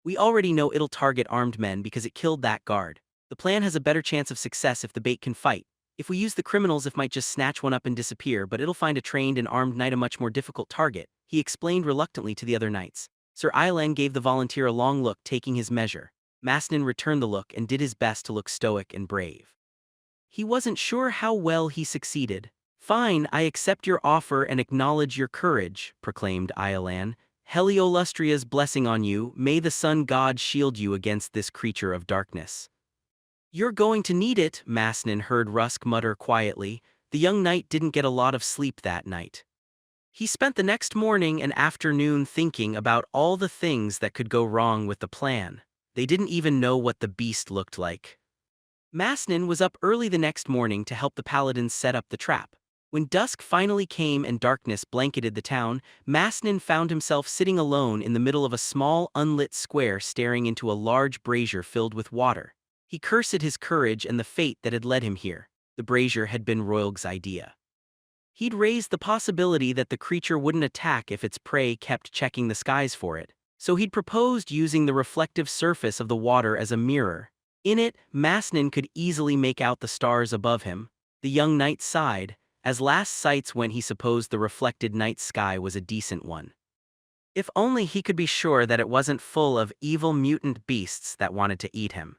We already know it'll target armed men because it killed that guard. The plan has a better chance of success if the bait can fight. If we use the criminals, it might just snatch one up and disappear, but it'll find a trained and armed knight a much more difficult target, he explained reluctantly to the other knights. Sir Iolan gave the volunteer a long look, taking his measure. Masnin returned the look and did his best to look stoic and brave. He wasn't sure how well he succeeded. Fine, I accept your offer and acknowledge your courage, proclaimed Iolan. Heliolustria's blessing on you, may the sun god shield you against this creature of darkness. You're going to need it, Masnin heard Rusk mutter quietly. The young knight didn't get a lot of sleep that night. He spent the next morning and afternoon thinking about all the things that could go wrong with the plan. They didn't even know what the beast looked like. Masnin was up early the next morning to help the paladins set up the trap. When dusk finally came and darkness blanketed the town, Masnin found himself sitting alone in the middle of a small, unlit square staring into a large brazier filled with water. He cursed his courage and the fate that had led him here. The brazier had been Royalg's idea. He'd raised the possibility that the creature wouldn't attack if its prey kept checking the skies for it, so he'd proposed using the reflective surface of the water as a mirror. In it, Masnin could easily make out the stars above him. The young knight sighed. As last sights went, he supposed the reflected night sky was a decent one. If only he could be sure that it wasn't full of evil mutant beasts that wanted to eat him.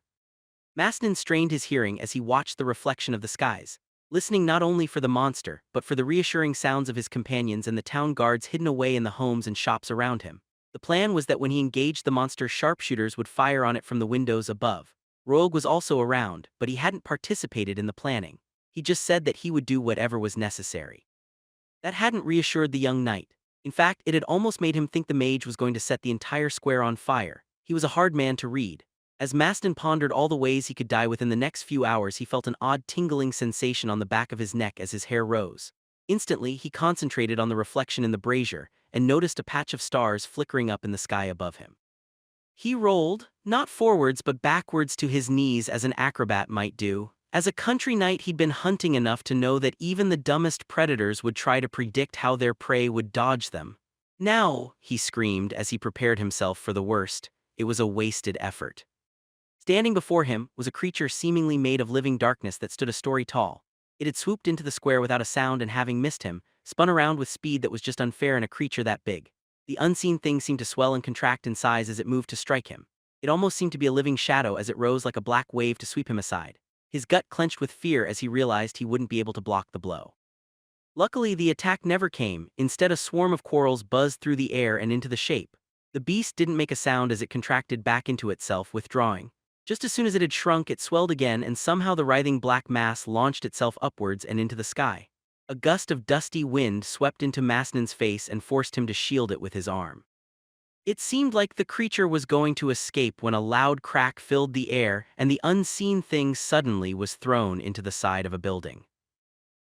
Masnin strained his hearing as he watched the reflection of the skies, listening not only for the monster, but for the reassuring sounds of his companions and the town guards hidden away in the homes and shops around him. The plan was that when he engaged the monster, sharpshooters would fire on it from the windows above. Royalg was also around, but he hadn't participated in the planning. He just said that he would do whatever was necessary. That hadn't reassured the young knight. In fact, it had almost made him think the mage was going to set the entire square on fire. He was a hard man to read. As Mastin pondered all the ways he could die within the next few hours, he felt an odd tingling sensation on the back of his neck as his hair rose. Instantly, he concentrated on the reflection in the brazier and noticed a patch of stars flickering up in the sky above him. He rolled, not forwards but backwards to his knees as an acrobat might do. As a country knight, he'd been hunting enough to know that even the dumbest predators would try to predict how their prey would dodge them. Now, he screamed as he prepared himself for the worst. It was a wasted effort. Standing before him was a creature seemingly made of living darkness that stood a story tall. It had swooped into the square without a sound and, having missed him, spun around with speed that was just unfair in a creature that big. The unseen thing seemed to swell and contract in size as it moved to strike him. It almost seemed to be a living shadow as it rose like a black wave to sweep him aside. His gut clenched with fear as he realized he wouldn't be able to block the blow. Luckily, the attack never came. Instead, a swarm of corals buzzed through the air and into the shape. The beast didn't make a sound as it contracted back into itself, withdrawing. Just as soon as it had shrunk, it swelled again, and somehow the writhing black mass launched itself upwards and into the sky. A gust of dusty wind swept into Masnin's face and forced him to shield it with his arm. It seemed like the creature was going to escape when a loud crack filled the air and the unseen thing suddenly was thrown into the side of a building.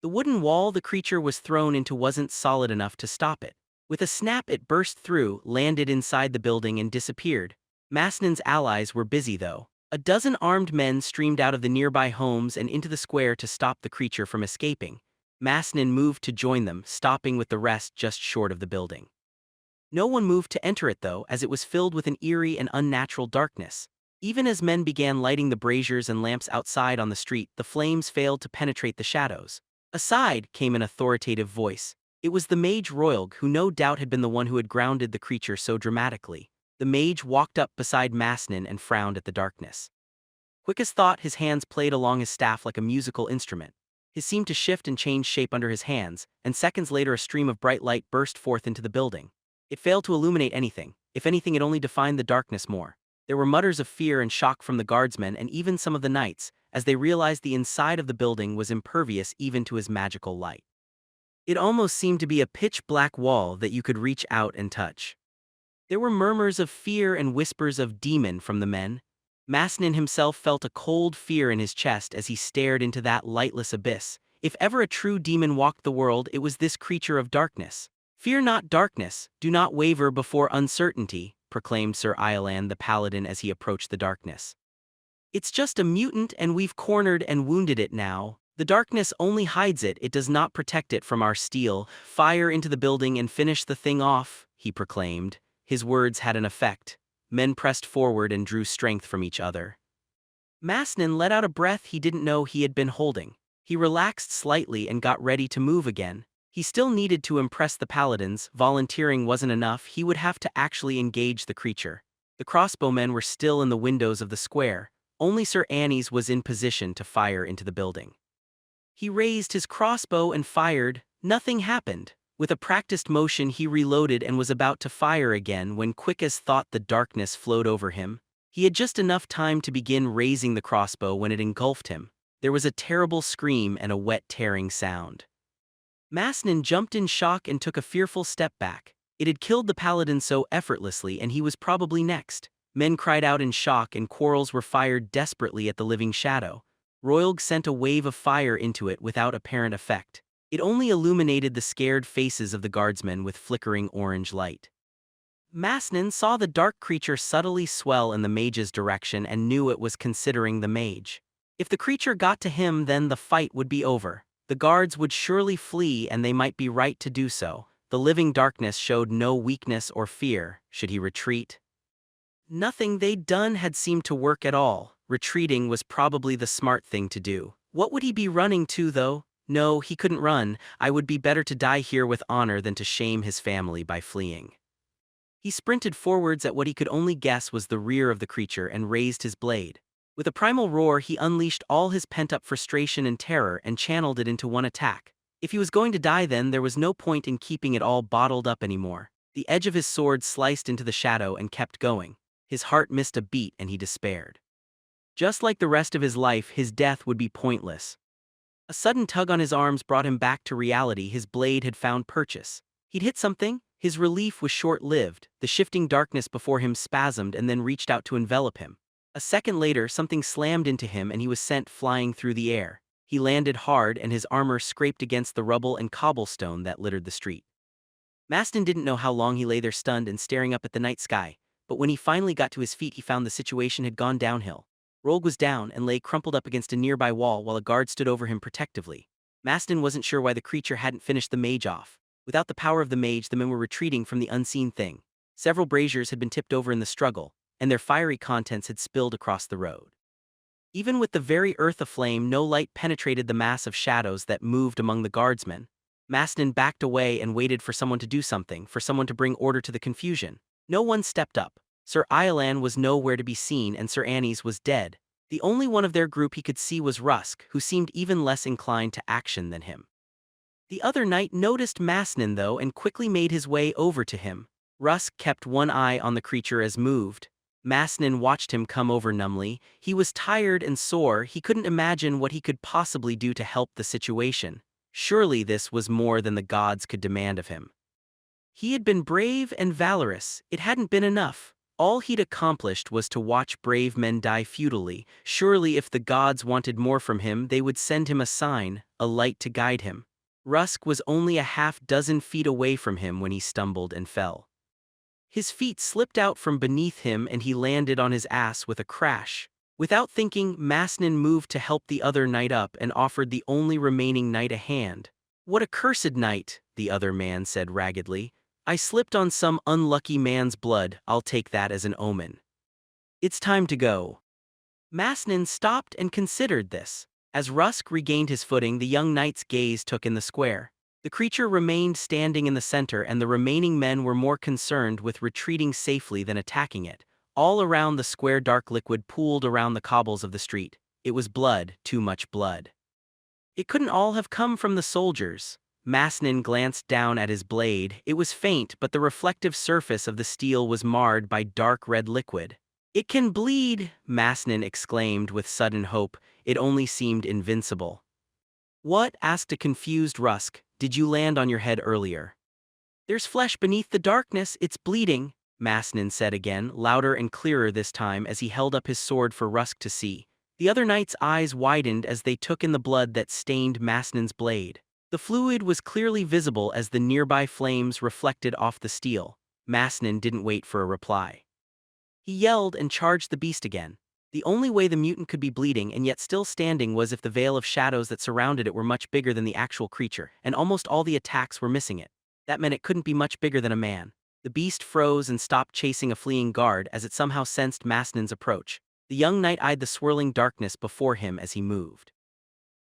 The wooden wall the creature was thrown into wasn't solid enough to stop it. With a snap, it burst through, landed inside the building, and disappeared. Masnin's allies were busy, though. A dozen armed men streamed out of the nearby homes and into the square to stop the creature from escaping. Masnin moved to join them, stopping with the rest just short of the building. No one moved to enter it, though, as it was filled with an eerie and unnatural darkness. Even as men began lighting the braziers and lamps outside on the street, the flames failed to penetrate the shadows. Aside, came an authoritative voice. It was the mage Royalg, who no doubt had been the one who had grounded the creature so dramatically. The mage walked up beside Masnin and frowned at the darkness. Quick as thought, his hands played along his staff like a musical instrument. His seemed to shift and change shape under his hands, and seconds later a stream of bright light burst forth into the building. It failed to illuminate anything. If anything, it only defined the darkness more. There were mutters of fear and shock from the guardsmen and even some of the knights, as they realized the inside of the building was impervious even to his magical light. It almost seemed to be a pitch-black wall that you could reach out and touch. There were murmurs of fear and whispers of demon from the men. Masnin himself felt a cold fear in his chest as he stared into that lightless abyss. If ever a true demon walked the world, it was this creature of darkness. "Fear not darkness, do not waver before uncertainty," proclaimed Sir Iolan the Paladin as he approached the darkness. "It's just a mutant and we've cornered and wounded it now. The darkness only hides it, it does not protect it from our steel. Fire into the building and finish the thing off," he proclaimed. His words had an effect. Men pressed forward and drew strength from each other. Masnin let out a breath he didn't know he had been holding. He relaxed slightly and got ready to move again. He still needed to impress the paladins. Volunteering wasn't enough, he would have to actually engage the creature. The crossbowmen were still in the windows of the square. Only Sir Annie's was in position to fire into the building. He raised his crossbow and fired. Nothing happened. With a practiced motion, he reloaded and was about to fire again when, quick as thought, the darkness flowed over him. He had just enough time to begin raising the crossbow when it engulfed him. There was a terrible scream and a wet, tearing sound. Masnin jumped in shock and took a fearful step back. It had killed the paladin so effortlessly, and he was probably next. Men cried out in shock and quarrels were fired desperately at the living shadow. Royalg sent a wave of fire into it without apparent effect. It only illuminated the scared faces of the guardsmen with flickering orange light. Masnin saw the dark creature subtly swell in the mage's direction and knew it was considering the mage. If the creature got to him, then the fight would be over. The guards would surely flee, and they might be right to do so. The living darkness showed no weakness or fear. Should he retreat? Nothing they'd done had seemed to work at all. Retreating was probably the smart thing to do. What would he be running to, though? No, he couldn't run. I would be better to die here with honor than to shame his family by fleeing. He sprinted forwards at what he could only guess was the rear of the creature and raised his blade. With a primal roar, he unleashed all his pent-up frustration and terror and channeled it into one attack. If he was going to die, then there was no point in keeping it all bottled up anymore. The edge of his sword sliced into the shadow and kept going. His heart missed a beat and he despaired. Just like the rest of his life, his death would be pointless. A sudden tug on his arms brought him back to reality. His blade had found purchase. He'd hit something. His relief was short-lived. The shifting darkness before him spasmed and then reached out to envelop him. A second later, something slammed into him and he was sent flying through the air. He landed hard and his armor scraped against the rubble and cobblestone that littered the street. Mastin didn't know how long he lay there stunned and staring up at the night sky, but when he finally got to his feet, he found the situation had gone downhill. Rogue was down and lay crumpled up against a nearby wall while a guard stood over him protectively. Mastin wasn't sure why the creature hadn't finished the mage off. Without the power of the mage, the men were retreating from the unseen thing. Several braziers had been tipped over in the struggle. and their fiery contents had spilled across the road. Even with the very earth aflame, no light penetrated the mass of shadows that moved among the guardsmen. Masnin backed away and waited for someone to do something, for someone to bring order to the confusion. No one stepped up. Sir Iolan was nowhere to be seen, and Sir Annis was dead. The only one of their group he could see was Rusk, who seemed even less inclined to action than him. The other knight noticed Masnin though and quickly made his way over to him. Rusk kept one eye on the creature as moved. Masnin watched him come over numbly. He was tired and sore. He couldn't imagine what he could possibly do to help the situation. Surely this was more than the gods could demand of him. He had been brave and valorous. It hadn't been enough. All he'd accomplished was to watch brave men die futilely. Surely if the gods wanted more from him, they would send him a sign, a light to guide him. Rusk was only a half-dozen feet away from him when he stumbled and fell. His feet slipped out from beneath him and he landed on his ass with a crash. Without thinking, Masnin moved to help the other knight up and offered the only remaining knight a hand. "What a cursed night," the other man said raggedly. "I slipped on some unlucky man's blood. I'll take that as an omen. It's time to go." Masnin stopped and considered this. As Rusk regained his footing, the young knight's gaze took in the square. The creature remained standing in the center, and the remaining men were more concerned with retreating safely than attacking it. All around the square, dark liquid pooled around the cobbles of the street. It was blood, too much blood. It couldn't all have come from the soldiers. Masnin glanced down at his blade. It was faint, but the reflective surface of the steel was marred by dark red liquid. "It can bleed," Masnin exclaimed with sudden hope. It only seemed invincible. "What?" asked a confused Rusk. "Did you land on your head earlier?" "There's flesh beneath the darkness, it's bleeding," Masnin said again, louder and clearer this time as he held up his sword for Rusk to see. The other knight's eyes widened as they took in the blood that stained Masnin's blade. The fluid was clearly visible as the nearby flames reflected off the steel. Masnin didn't wait for a reply. He yelled and charged the beast again. The only way the mutant could be bleeding and yet still standing was if the veil of shadows that surrounded it were much bigger than the actual creature, and almost all the attacks were missing it. That meant it couldn't be much bigger than a man. The beast froze and stopped chasing a fleeing guard as it somehow sensed Masnin's approach. The young knight eyed the swirling darkness before him as he moved.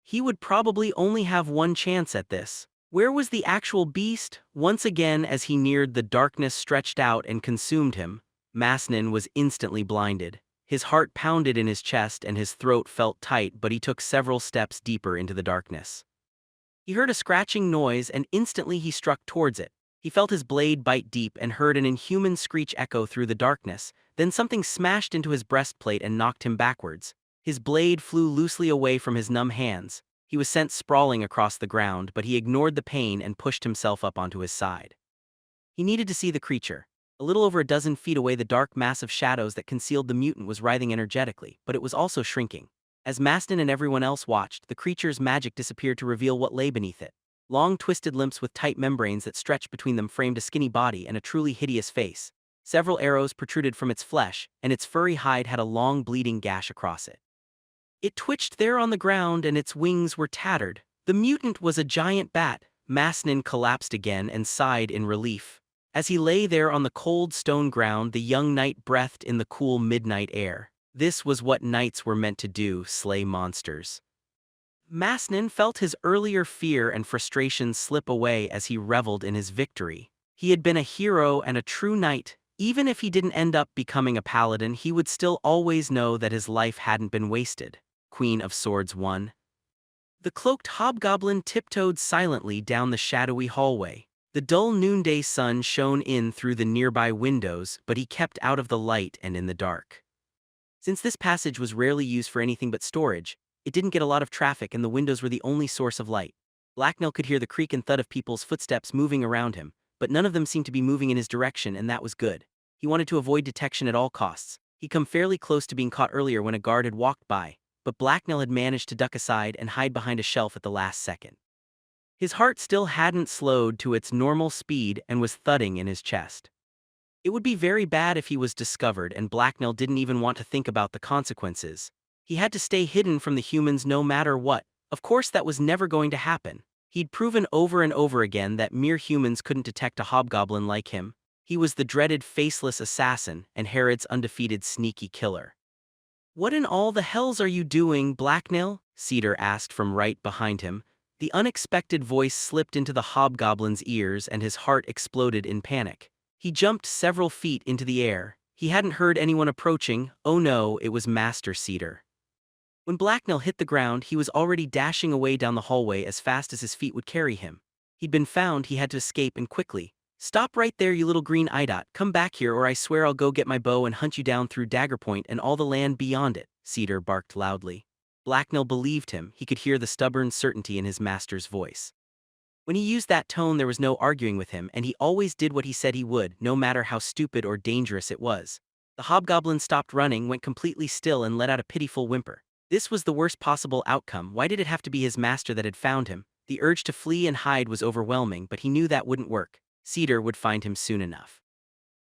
He would probably only have one chance at this. Where was the actual beast? Once again, as he neared, the darkness stretched out and consumed him. Masnin was instantly blinded. His heart pounded in his chest and his throat felt tight, but he took several steps deeper into the darkness. He heard a scratching noise and instantly he struck towards it. He felt his blade bite deep and heard an inhuman screech echo through the darkness. Then something smashed into his breastplate and knocked him backwards. His blade flew loosely away from his numb hands. He was sent sprawling across the ground, but he ignored the pain and pushed himself up onto his side. He needed to see the creature. A little over a dozen feet away, the dark mass of shadows that concealed the mutant was writhing energetically, but it was also shrinking. As Masnin and everyone else watched, the creature's magic disappeared to reveal what lay beneath it. Long twisted limbs with tight membranes that stretched between them framed a skinny body and a truly hideous face. Several arrows protruded from its flesh, and its furry hide had a long bleeding gash across it. It twitched there on the ground and its wings were tattered. The mutant was a giant bat. Masnin collapsed again and sighed in relief. As he lay there on the cold stone ground, the young knight breathed in the cool midnight air. This was what knights were meant to do, slay monsters. Masnin felt his earlier fear and frustration slip away as he reveled in his victory. He had been a hero and a true knight. Even if he didn't end up becoming a paladin, he would still always know that his life hadn't been wasted. Queen of Swords 1. The cloaked hobgoblin tiptoed silently down the shadowy hallway. The dull noonday sun shone in through the nearby windows, but he kept out of the light and in the dark. Since this passage was rarely used for anything but storage, it didn't get a lot of traffic and the windows were the only source of light. Blacknell could hear the creak and thud of people's footsteps moving around him, but none of them seemed to be moving in his direction, and that was good. He wanted to avoid detection at all costs. He'd come fairly close to being caught earlier when a guard had walked by, but Blacknell had managed to duck aside and hide behind a shelf at the last second. His heart still hadn't slowed to its normal speed and was thudding in his chest. It would be very bad if he was discovered, and Blacknell didn't even want to think about the consequences. He had to stay hidden from the humans no matter what. Of course that was never going to happen. He'd proven over and over again that mere humans couldn't detect a hobgoblin like him. He was the dreaded faceless assassin and Herod's undefeated sneaky killer. "What in all the hells are you doing, Blacknail?" Cedar asked from right behind him. The unexpected voice slipped into the hobgoblin's ears and his heart exploded in panic. He jumped several feet into the air. He hadn't heard anyone approaching. Oh no, it was Master Cedar. When Blacknail hit the ground, he was already dashing away down the hallway as fast as his feet would carry him. He'd been found, he had to escape and quickly. "Stop right there, you little green idot. Come back here or I swear I'll go get my bow and hunt you down through Dagger Point and all the land beyond it," Cedar barked loudly. Blacknail believed him. He could hear the stubborn certainty in his master's voice. When he used that tone, there was no arguing with him, and he always did what he said he would, no matter how stupid or dangerous it was. The hobgoblin stopped running, went completely still, and let out a pitiful whimper. This was the worst possible outcome. Why did it have to be his master that had found him? The urge to flee and hide was overwhelming, but he knew that wouldn't work. Cedar would find him soon enough.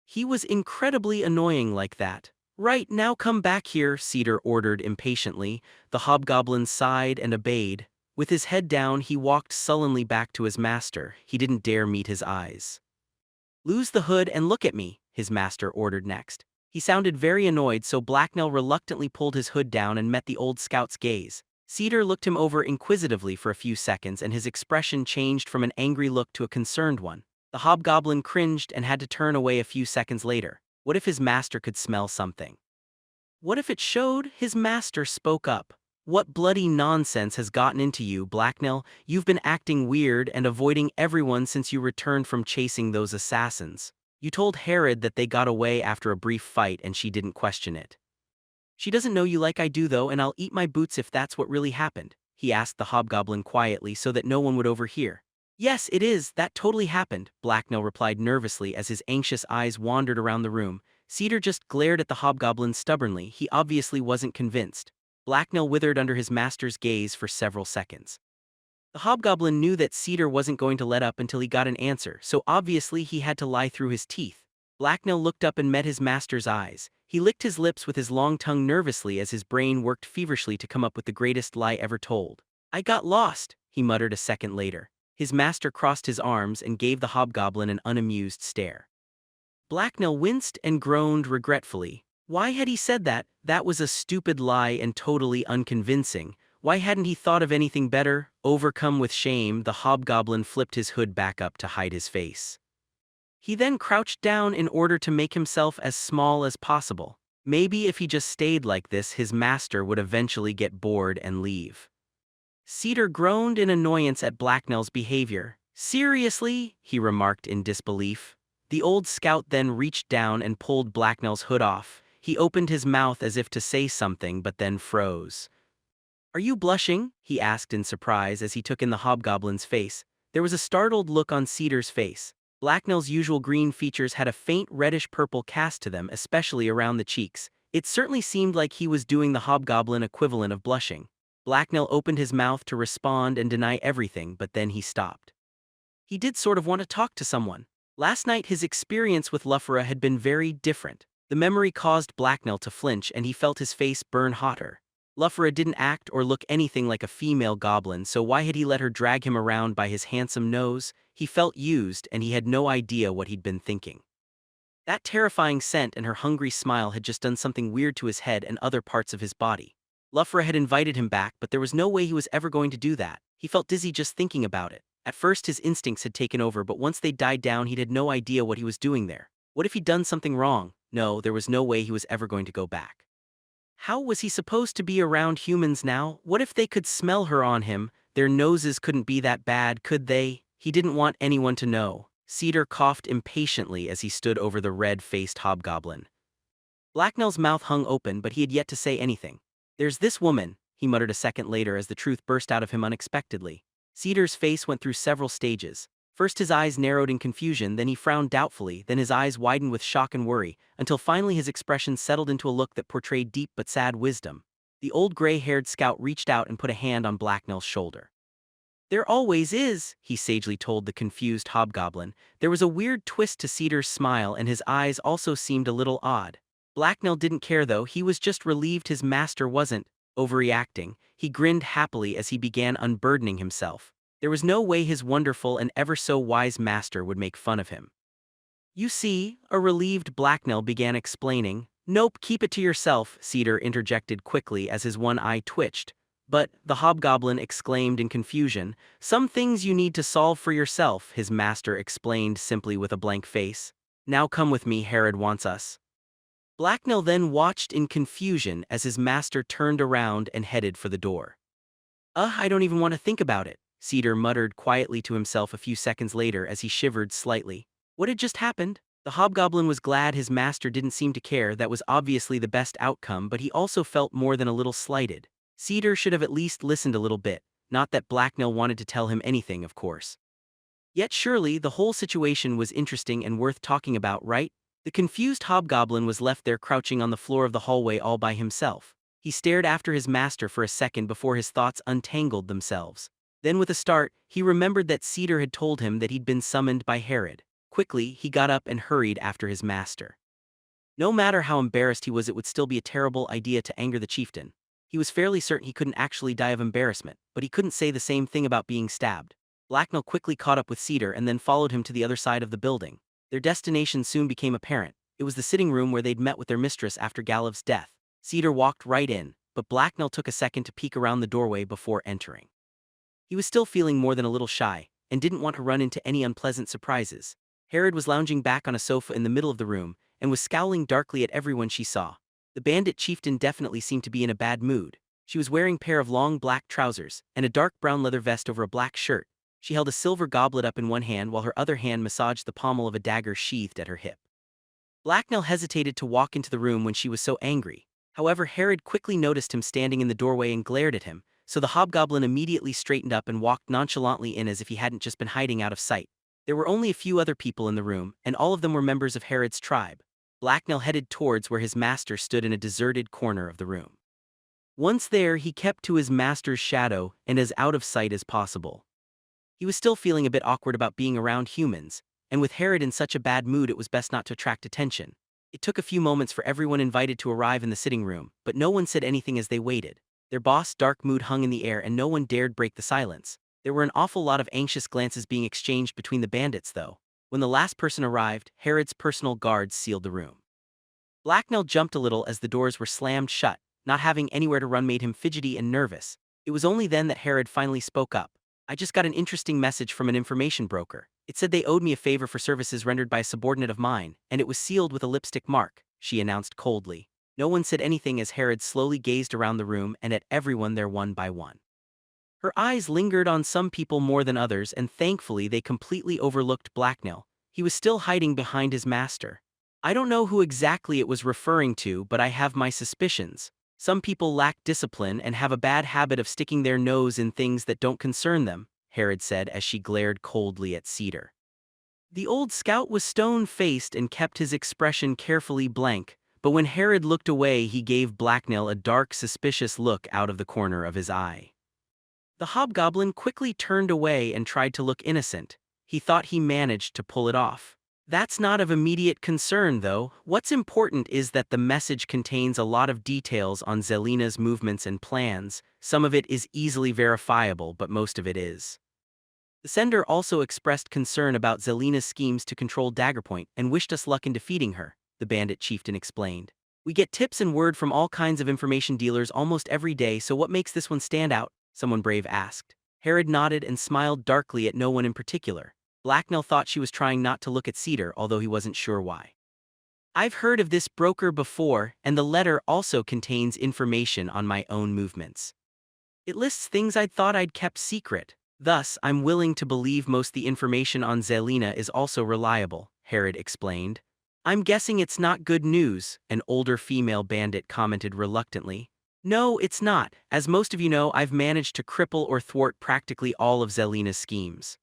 He was incredibly annoying like that. "Right, now come back here," Cedar ordered impatiently. The hobgoblin sighed and obeyed. With his head down, he walked sullenly back to his master. He didn't dare meet his eyes. "Lose the hood and look at me," his master ordered next. He sounded very annoyed, so Blacknail reluctantly pulled his hood down and met the old scout's gaze. Cedar looked him over inquisitively for a few seconds, and his expression changed from an angry look to a concerned one. The hobgoblin cringed and had to turn away a few seconds later. What if his master could smell something? What if it showed? His master spoke up. "What bloody nonsense has gotten into you, Blacknail? You've been acting weird and avoiding everyone since you returned from chasing those assassins. You told Herod that they got away after a brief fight and she didn't question it." "She doesn't know you like I do though, and I'll eat my boots if that's what really happened," he asked the hobgoblin quietly so that no one would overhear. "Yes, it is, that totally happened," Blacknail replied nervously as his anxious eyes wandered around the room. Cedar just glared at the hobgoblin stubbornly. He obviously wasn't convinced. Blacknail withered under his master's gaze for several seconds. The hobgoblin knew that Cedar wasn't going to let up until he got an answer, so obviously he had to lie through his teeth. Blacknail looked up and met his master's eyes. He licked his lips with his long tongue nervously as his brain worked feverishly to come up with the greatest lie ever told. "I got lost," he muttered a second later. His master crossed his arms and gave the hobgoblin an unamused stare. Blacknail winced and groaned regretfully. Why had he said that? That was a stupid lie and totally unconvincing. Why hadn't he thought of anything better? Overcome with shame, the hobgoblin flipped his hood back up to hide his face. He then crouched down in order to make himself as small as possible. Maybe if he just stayed like this, his master would eventually get bored and leave. Cedar groaned in annoyance at Blacknail's behavior. "Seriously?" he remarked in disbelief. The old scout then reached down and pulled Blacknail's hood off. He opened his mouth as if to say something but then froze. "Are you blushing?" he asked in surprise as he took in the hobgoblin's face. There was a startled look on Cedar's face. Blacknail's usual green features had a faint reddish-purple cast to them, especially around the cheeks. It certainly seemed like he was doing the hobgoblin equivalent of blushing. Blacknail opened his mouth to respond and deny everything, but then he stopped. He did sort of want to talk to someone. Last night his experience with Luffera had been very different. The memory caused Blacknail to flinch and he felt his face burn hotter. Luffera didn't act or look anything like a female goblin, so why had he let her drag him around by his handsome nose? He felt used and he had no idea what he'd been thinking. That terrifying scent and her hungry smile had just done something weird to his head and other parts of his body. Luffera had invited him back, but there was no way he was ever going to do that. He felt dizzy just thinking about it. At first his instincts had taken over, but once they died down he'd had no idea what he was doing there. What if he'd done something wrong? No, there was no way he was ever going to go back. How was he supposed to be around humans now? What if they could smell her on him? Their noses couldn't be that bad, could they? He didn't want anyone to know. Cedar coughed impatiently as he stood over the red-faced hobgoblin. Blacknail's mouth hung open, but he had yet to say anything. "There's this woman," he muttered a second later as the truth burst out of him unexpectedly. Cedar's face went through several stages. First his eyes narrowed in confusion, then he frowned doubtfully, then his eyes widened with shock and worry, until finally his expression settled into a look that portrayed deep but sad wisdom. The old gray-haired scout reached out and put a hand on Blacknail's shoulder. "There always is," he sagely told the confused hobgoblin. There was a weird twist to Cedar's smile and his eyes also seemed a little odd. Blacknail didn't care though, he was just relieved his master wasn't overreacting. He grinned happily as he began unburdening himself. There was no way his wonderful and ever so wise master would make fun of him. You see, a relieved Blacknell began explaining. Nope, keep it to yourself, Cedar interjected quickly as his one eye twitched. But, the hobgoblin exclaimed in confusion, some things you need to solve for yourself, his master explained simply with a blank face. Now come with me, Herod wants us. Blacknell then watched in confusion as his master turned around and headed for the door. I don't even want to think about it, Cedar muttered quietly to himself a few seconds later as he shivered slightly. What had just happened? The hobgoblin was glad his master didn't seem to care. That was obviously the best outcome, but he also felt more than a little slighted. Cedar should have at least listened a little bit, not that Blacknell wanted to tell him anything, of course. Yet surely the whole situation was interesting and worth talking about, right? The confused hobgoblin was left there crouching on the floor of the hallway all by himself. He stared after his master for a second before his thoughts untangled themselves. Then with a start, he remembered that Cedar had told him that he'd been summoned by Herod. Quickly, he got up and hurried after his master. No matter how embarrassed he was, it would still be a terrible idea to anger the chieftain. He was fairly certain he couldn't actually die of embarrassment, but he couldn't say the same thing about being stabbed. Blacknell quickly caught up with Cedar and then followed him to the other side of the building. Their destination soon became apparent. It was the sitting room where they'd met with their mistress after Galev's death. Cedar walked right in, but Blacknell took a second to peek around the doorway before entering. He was still feeling more than a little shy, and didn't want to run into any unpleasant surprises. Herod was lounging back on a sofa in the middle of the room, and was scowling darkly at everyone she saw. The bandit chieftain definitely seemed to be in a bad mood. She was wearing a pair of long black trousers, and a dark brown leather vest over a black shirt. She held a silver goblet up in one hand while her other hand massaged the pommel of a dagger sheathed at her hip. Blacknell hesitated to walk into the room when she was so angry. However, Herod quickly noticed him standing in the doorway and glared at him, so the hobgoblin immediately straightened up and walked nonchalantly in as if he hadn't just been hiding out of sight. There were only a few other people in the room, and all of them were members of Herod's tribe. Blacknell headed towards where his master stood in a deserted corner of the room. Once there, he kept to his master's shadow and as out of sight as possible. He was still feeling a bit awkward about being around humans, and with Herod in such a bad mood, it was best not to attract attention. It took a few moments for everyone invited to arrive in the sitting room, but no one said anything as they waited. Their boss' dark mood hung in the air and no one dared break the silence. There were an awful lot of anxious glances being exchanged between the bandits, though. When the last person arrived, Herod's personal guards sealed the room. Blacknell jumped a little as the doors were slammed shut. Not having anywhere to run made him fidgety and nervous. It was only then that Herod finally spoke up. I just got an interesting message from an information broker. It said they owed me a favor for services rendered by a subordinate of mine, and it was sealed with a lipstick mark, she announced coldly. No one said anything as Herod slowly gazed around the room and at everyone there one by one. Her eyes lingered on some people more than others, and thankfully they completely overlooked Blacknell. He was still hiding behind his master. I don't know who exactly it was referring to, but I have my suspicions. Some people lack discipline and have a bad habit of sticking their nose in things that don't concern them, Herod said as she glared coldly at Cedar. The old scout was stone-faced and kept his expression carefully blank, but when Herod looked away he gave Blacknell a dark, suspicious look out of the corner of his eye. The hobgoblin quickly turned away and tried to look innocent. He thought he managed to pull it off. That's not of immediate concern, though. What's important is that the message contains a lot of details on Zelina's movements and plans. Some of it is easily verifiable, but most of it is. The sender also expressed concern about Zelina's schemes to control Daggerpoint and wished us luck in defeating her, the bandit chieftain explained. We get tips and word from all kinds of information dealers almost every day, so what makes this one stand out? Someone brave asked. Herod nodded and smiled darkly at no one in particular. Blacknell thought she was trying not to look at Cedar, although he wasn't sure why. I've heard of this broker before, and the letter also contains information on my own movements. It lists things I'd thought I'd kept secret. Thus, I'm willing to believe most the information on Zelina is also reliable, Herod explained. I'm guessing it's not good news, an older female bandit commented reluctantly. No, it's not. As most of you know, I've managed to cripple or thwart practically all of Zelina's schemes.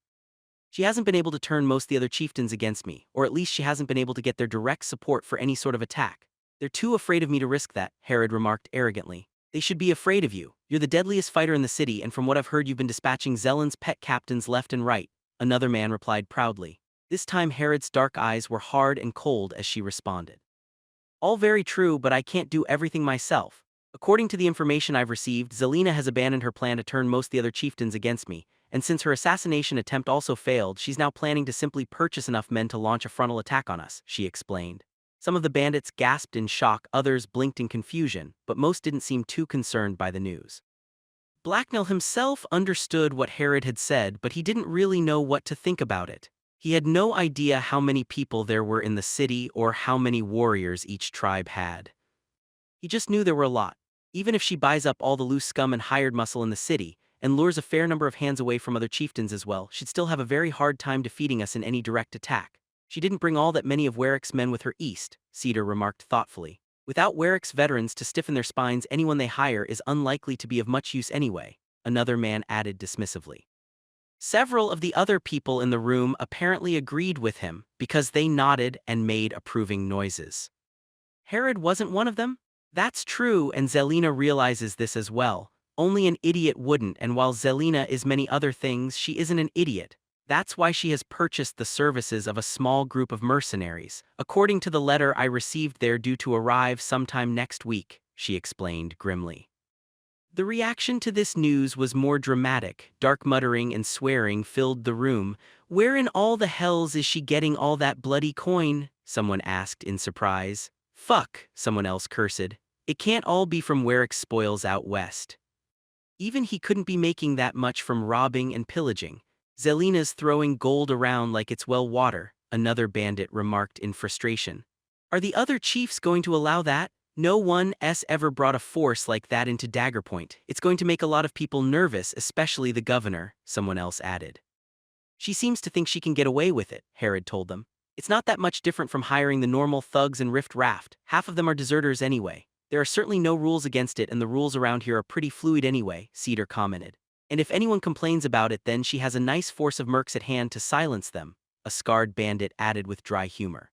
She hasn't been able to turn most of the other chieftains against me, or at least she hasn't been able to get their direct support for any sort of attack. They're too afraid of me to risk that, Herod remarked arrogantly. They should be afraid of you. You're the deadliest fighter in the city, and from what I've heard you've been dispatching Zelen's pet captains left and right, another man replied proudly. This time Herod's dark eyes were hard and cold as she responded. All very true, but I can't do everything myself. According to the information I've received, Zelina has abandoned her plan to turn most of the other chieftains against me, and since her assassination attempt also failed, she's now planning to simply purchase enough men to launch a frontal attack on us, she explained. Some of the bandits gasped in shock, others blinked in confusion, but most didn't seem too concerned by the news. Blacknell himself understood what Herod had said, but he didn't really know what to think about it. He had no idea how many people there were in the city or how many warriors each tribe had. He just knew there were a lot. Even if she buys up all the loose scum and hired muscle in the city, and lures a fair number of hands away from other chieftains as well, she'd still have a very hard time defeating us in any direct attack. She didn't bring all that many of Warwick's men with her east, Cedar remarked thoughtfully. Without Warwick's veterans to stiffen their spines, anyone they hire is unlikely to be of much use anyway, another man added dismissively. Several of the other people in the room apparently agreed with him, because they nodded and made approving noises. Herod wasn't one of them? That's true, and Zelina realizes this as well. Only an idiot wouldn't, and while Zelina is many other things, she isn't an idiot. That's why she has purchased the services of a small group of mercenaries. According to the letter I received, they're due to arrive sometime next week, she explained grimly. The reaction to this news was more dramatic. Dark muttering and swearing filled the room. Where in all the hells is she getting all that bloody coin? Someone asked in surprise. Fuck, someone else cursed. It can't all be from Warwick's spoils out west. Even he couldn't be making that much from robbing and pillaging. Zelina's throwing gold around like it's well water, another bandit remarked in frustration. Are the other chiefs going to allow that? No one's ever brought a force like that into Dagger Point. It's going to make a lot of people nervous, especially the governor, someone else added. She seems to think she can get away with it, Herod told them. It's not that much different from hiring the normal thugs in Rift Raft. Half of them are deserters anyway. There are certainly no rules against it, and the rules around here are pretty fluid anyway, Cedar commented. And if anyone complains about it, then she has a nice force of mercs at hand to silence them, a scarred bandit added with dry humor.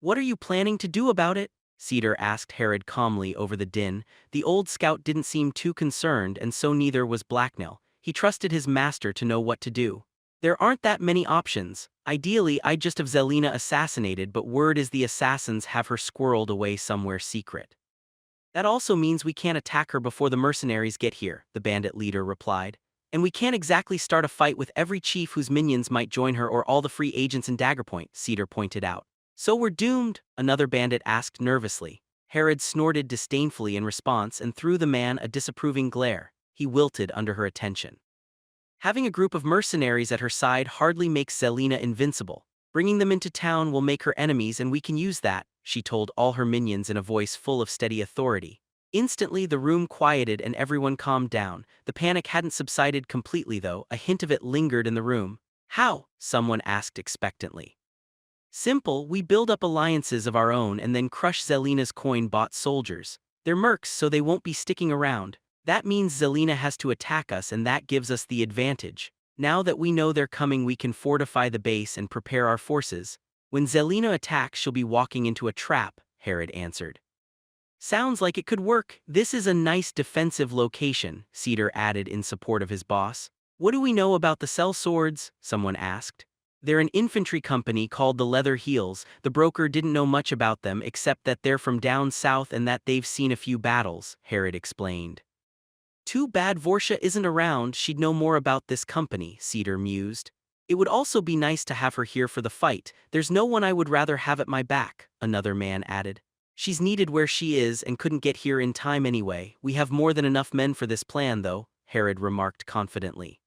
What are you planning to do about it? Cedar asked Herod calmly over the din. The old scout didn't seem too concerned, and so neither was Blacknell. He trusted his master to know what to do. There aren't that many options. Ideally, I'd just have Zelina assassinated, but word is the assassins have her squirreled away somewhere secret. That also means we can't attack her before the mercenaries get here, the bandit leader replied. And we can't exactly start a fight with every chief whose minions might join her or all the free agents in Daggerpoint, Cedar pointed out. So we're doomed? Another bandit asked nervously. Herod snorted disdainfully in response and threw the man a disapproving glare. He wilted under her attention. Having a group of mercenaries at her side hardly makes Zelina invincible. Bringing them into town will make her enemies, and we can use that, she told all her minions in a voice full of steady authority. Instantly the room quieted and everyone calmed down. The panic hadn't subsided completely though, a hint of it lingered in the room. How? Someone asked expectantly. Simple, we build up alliances of our own and then crush Zelina's coin-bought soldiers. They're mercs, so they won't be sticking around. That means Zelina has to attack us, and that gives us the advantage. Now that we know they're coming, we can fortify the base and prepare our forces. When Zelina attacks, she'll be walking into a trap, Herod answered. Sounds like it could work. This is a nice defensive location, Cedar added in support of his boss. What do we know about the sellswords? Someone asked. They're an infantry company called the Leather Heels. The broker didn't know much about them except that they're from down south and that they've seen a few battles, Herod explained. Too bad Vorsha isn't around, she'd know more about this company, Cedar mused. It would also be nice to have her here for the fight. There's no one I would rather have at my back, another man added. She's needed where she is and couldn't get here in time anyway. We have more than enough men for this plan though, Herod remarked confidently.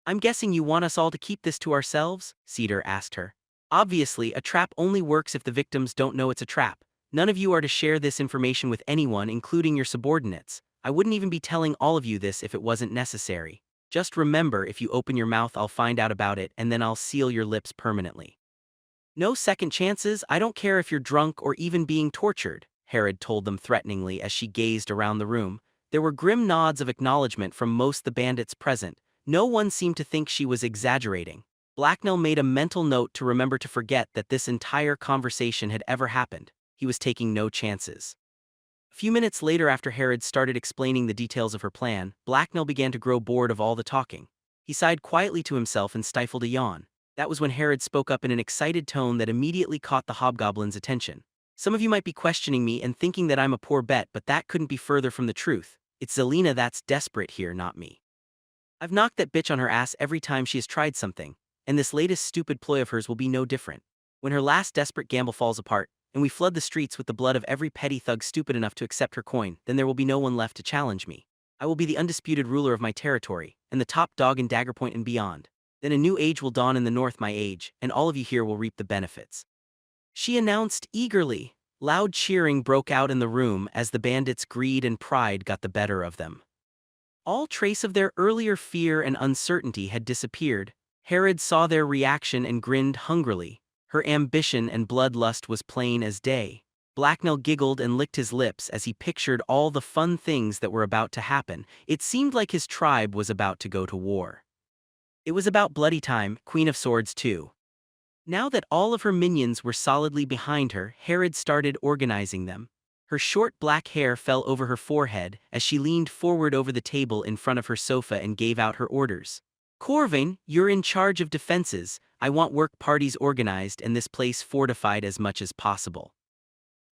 I'm guessing you want us all to keep this to ourselves? Cedar asked her. Obviously, a trap only works if the victims don't know it's a trap. None of you are to share this information with anyone, including your subordinates. I wouldn't even be telling all of you this if it wasn't necessary. Just remember, if you open your mouth, I'll find out about it, and then I'll seal your lips permanently. No second chances. I don't care if you're drunk or even being tortured, Herod told them threateningly as she gazed around the room. There were grim nods of acknowledgement from most the bandits present. No one seemed to think she was exaggerating. Blacknell made a mental note to remember to forget that this entire conversation had ever happened. He was taking no chances. A few minutes later, after Herod started explaining the details of her plan, Blacknell began to grow bored of all the talking. He sighed quietly to himself and stifled a yawn. That was when Herod spoke up in an excited tone that immediately caught the hobgoblin's attention. Some of you might be questioning me and thinking that I'm a poor bet, but that couldn't be further from the truth. It's Zelina that's desperate here, not me. I've knocked that bitch on her ass every time she has tried something, and this latest stupid ploy of hers will be no different. When her last desperate gamble falls apart, and we flood the streets with the blood of every petty thug stupid enough to accept her coin, then there will be no one left to challenge me. I will be the undisputed ruler of my territory, and the top dog in Daggerpoint and beyond. Then a new age will dawn in the north, my age, and all of you here will reap the benefits," she announced eagerly. Loud cheering broke out in the room as the bandits' greed and pride got the better of them. All trace of their earlier fear and uncertainty had disappeared. Herod saw their reaction and grinned hungrily. Her ambition and bloodlust was plain as day. Blacknell giggled and licked his lips as he pictured all the fun things that were about to happen. It seemed like his tribe was about to go to war. It was about bloody time, Queen of Swords too. Now that all of her minions were solidly behind her, Herod started organizing them. Her short black hair fell over her forehead as she leaned forward over the table in front of her sofa and gave out her orders. "Corvain, you're in charge of defenses. I want work parties organized and this place fortified as much as possible."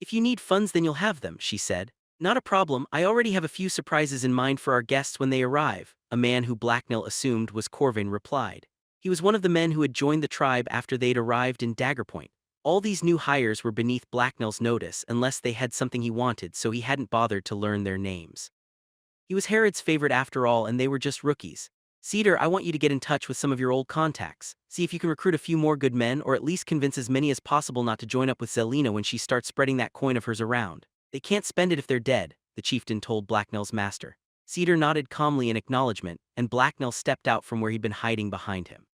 "If you need funds, then you'll have them," she said. "Not a problem, I already have a few surprises in mind for our guests when they arrive," a man who Blacknell assumed was Corvain replied. He was one of the men who had joined the tribe after they'd arrived in Daggerpoint. All these new hires were beneath Blacknell's notice unless they had something he wanted, so he hadn't bothered to learn their names. He was Herod's favorite after all, and they were just rookies. "Cedar, I want you to get in touch with some of your old contacts. See if you can recruit a few more good men, or at least convince as many as possible not to join up with Zelina when she starts spreading that coin of hers around. They can't spend it if they're dead," the chieftain told Blacknell's master. Cedar nodded calmly in acknowledgement, and Blacknell stepped out from where he'd been hiding behind him.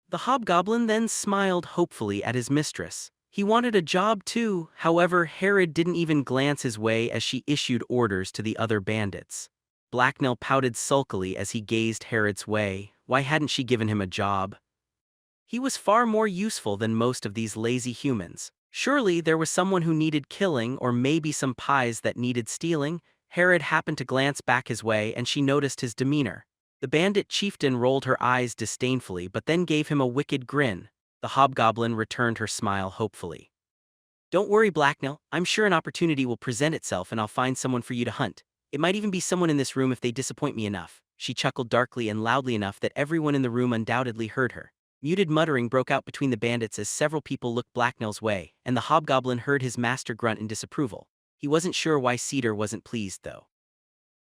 The hobgoblin then smiled hopefully at his mistress. He wanted a job too, however, Herod didn't even glance his way as she issued orders to the other bandits. Blacknell pouted sulkily as he gazed Herod's way. Why hadn't she given him a job? He was far more useful than most of these lazy humans. Surely there was someone who needed killing, or maybe some pies that needed stealing. Herod happened to glance back his way and she noticed his demeanor. The bandit chieftain rolled her eyes disdainfully but then gave him a wicked grin. The hobgoblin returned her smile hopefully. "Don't worry, Blacknell, I'm sure an opportunity will present itself and I'll find someone for you to hunt. It might even be someone in this room if they disappoint me enough." She chuckled darkly and loudly enough that everyone in the room undoubtedly heard her. Muted muttering broke out between the bandits as several people looked Blacknell's way, and the hobgoblin heard his master grunt in disapproval. He wasn't sure why Cedar wasn't pleased though.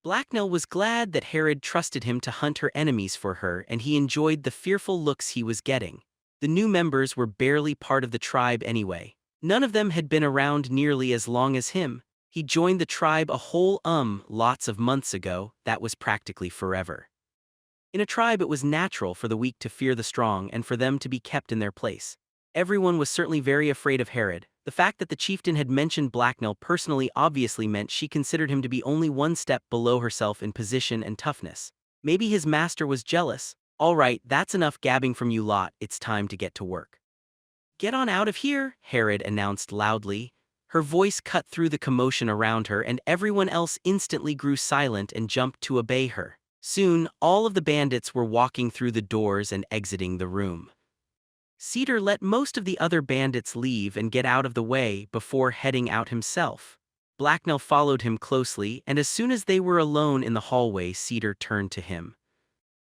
Blacknell was glad that Herod trusted him to hunt her enemies for her, and he enjoyed the fearful looks he was getting. The new members were barely part of the tribe anyway. None of them had been around nearly as long as him. He joined the tribe a whole lots of months ago. That was practically forever. In a tribe it was natural for the weak to fear the strong and for them to be kept in their place. Everyone was certainly very afraid of Herod. The fact that the chieftain had mentioned Blacknell personally obviously meant she considered him to be only one step below herself in position and toughness. Maybe his master was jealous. "All right, that's enough gabbing from you lot, it's time to get to work." "Get on out of here," Herod announced loudly. Her voice cut through the commotion around her and everyone else instantly grew silent and jumped to obey her. Soon, all of the bandits were walking through the doors and exiting the room. Cedar let most of the other bandits leave and get out of the way before heading out himself. Blacknell followed him closely, and as soon as they were alone in the hallway, Cedar turned to him.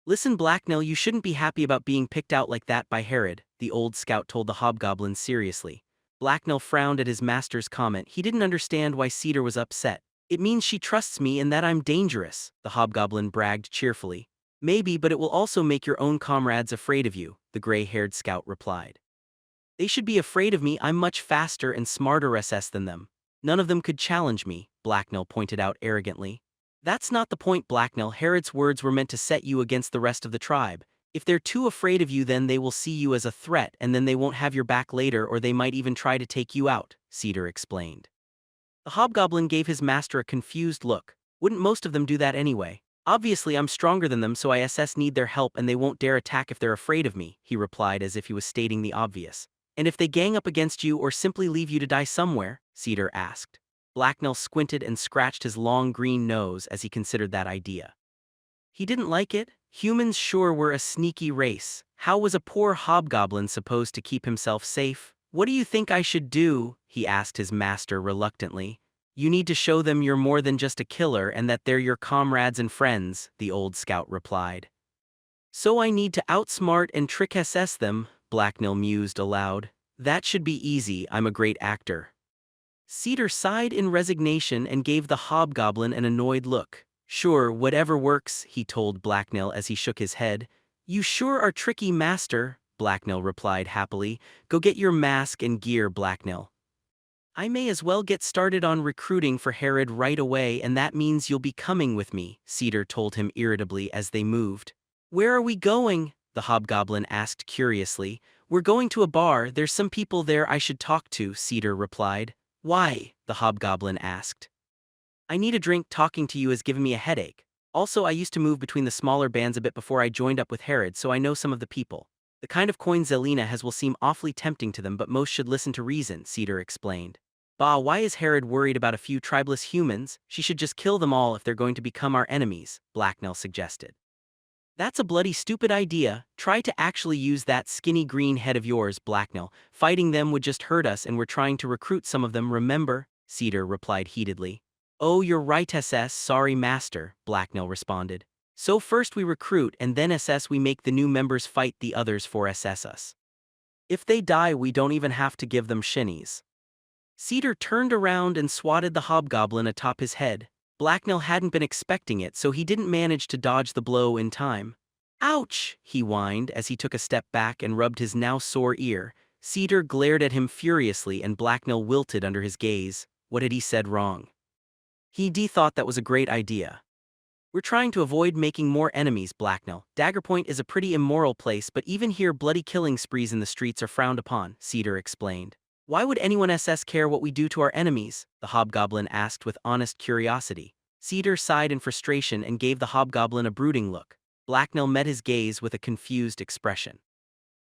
"Listen, Blacknell, you shouldn't be happy about being picked out like that by Herod," the old scout told the hobgoblin seriously. Blacknell frowned at his master's comment. He didn't understand why Cedar was upset. "It means she trusts me and that I'm dangerous," the hobgoblin bragged cheerfully. "Maybe, but it will also make your own comrades afraid of you," the gray-haired scout replied. "They should be afraid of me. I'm much faster and smarter SS than them. None of them could challenge me," Blacknell pointed out arrogantly. "That's not the point, Blacknell. Herod's words were meant to set you against the rest of the tribe. If they're too afraid of you, then they will see you as a threat and then they won't have your back later, or they might even try to take you out," Cedar explained. The hobgoblin gave his master a confused look. "Wouldn't most of them do that anyway? Obviously I'm stronger than them, so I need their help and they won't dare attack if they're afraid of me," he replied as if he was stating the obvious. "And if they gang up against you or simply leave you to die somewhere?" Cedar asked. Blacknell squinted and scratched his long green nose as he considered that idea. He didn't like it. Humans sure were a sneaky race. How was a poor hobgoblin supposed to keep himself safe? "What do you think I should do?" he asked his master reluctantly. "You need to show them you're more than just a killer and that they're your comrades and friends," the old scout replied. So I need to outsmart and trick SS them, Blacknell mused aloud. That should be easy, I'm a great actor. Cedar sighed in resignation and gave the hobgoblin an annoyed look. Sure, whatever works, he told Blacknell as he shook his head. You sure are tricky, master, Blacknell replied happily. Go get your mask and gear, Blacknell. I may as well get started on recruiting for Herod right away, and that means you'll be coming with me, Cedar told him irritably as they moved. Where are we going? The hobgoblin asked curiously. We're going to a bar, there's some people there I should talk to, Cedar replied. Why? The hobgoblin asked. I need a drink, talking to you has given me a headache. Also, I used to move between the smaller bands a bit before I joined up with Herod, so I know some of the people. The kind of coin Zelina has will seem awfully tempting to them, but most should listen to reason, Cedar explained. Bah, why is Herod worried about a few tribeless humans? She should just kill them all if they're going to become our enemies, Blacknell suggested. That's a bloody stupid idea. Try to actually use that skinny green head of yours, Blacknell. Fighting them would just hurt us, and we're trying to recruit some of them, remember? Cedar replied heatedly. Oh, you're right, SS, sorry master, Blacknell responded. So first we recruit, and then SS we make the new members fight the others for SS us. If they die, we don't even have to give them shinnies. Cedar turned around and swatted the hobgoblin atop his head. Blacknell hadn't been expecting it, so he didn't manage to dodge the blow in time. Ouch, he whined as he took a step back and rubbed his now sore ear. Cedar glared at him furiously and Blacknell wilted under his gaze. What had he said wrong? He thought that was a great idea. We're trying to avoid making more enemies, Blacknell. Daggerpoint is a pretty immoral place, but even here bloody killing sprees in the streets are frowned upon, Cedar explained. Why would anyone SS care what we do to our enemies? The hobgoblin asked with honest curiosity. Cedar sighed in frustration and gave the hobgoblin a brooding look. Blacknell met his gaze with a confused expression.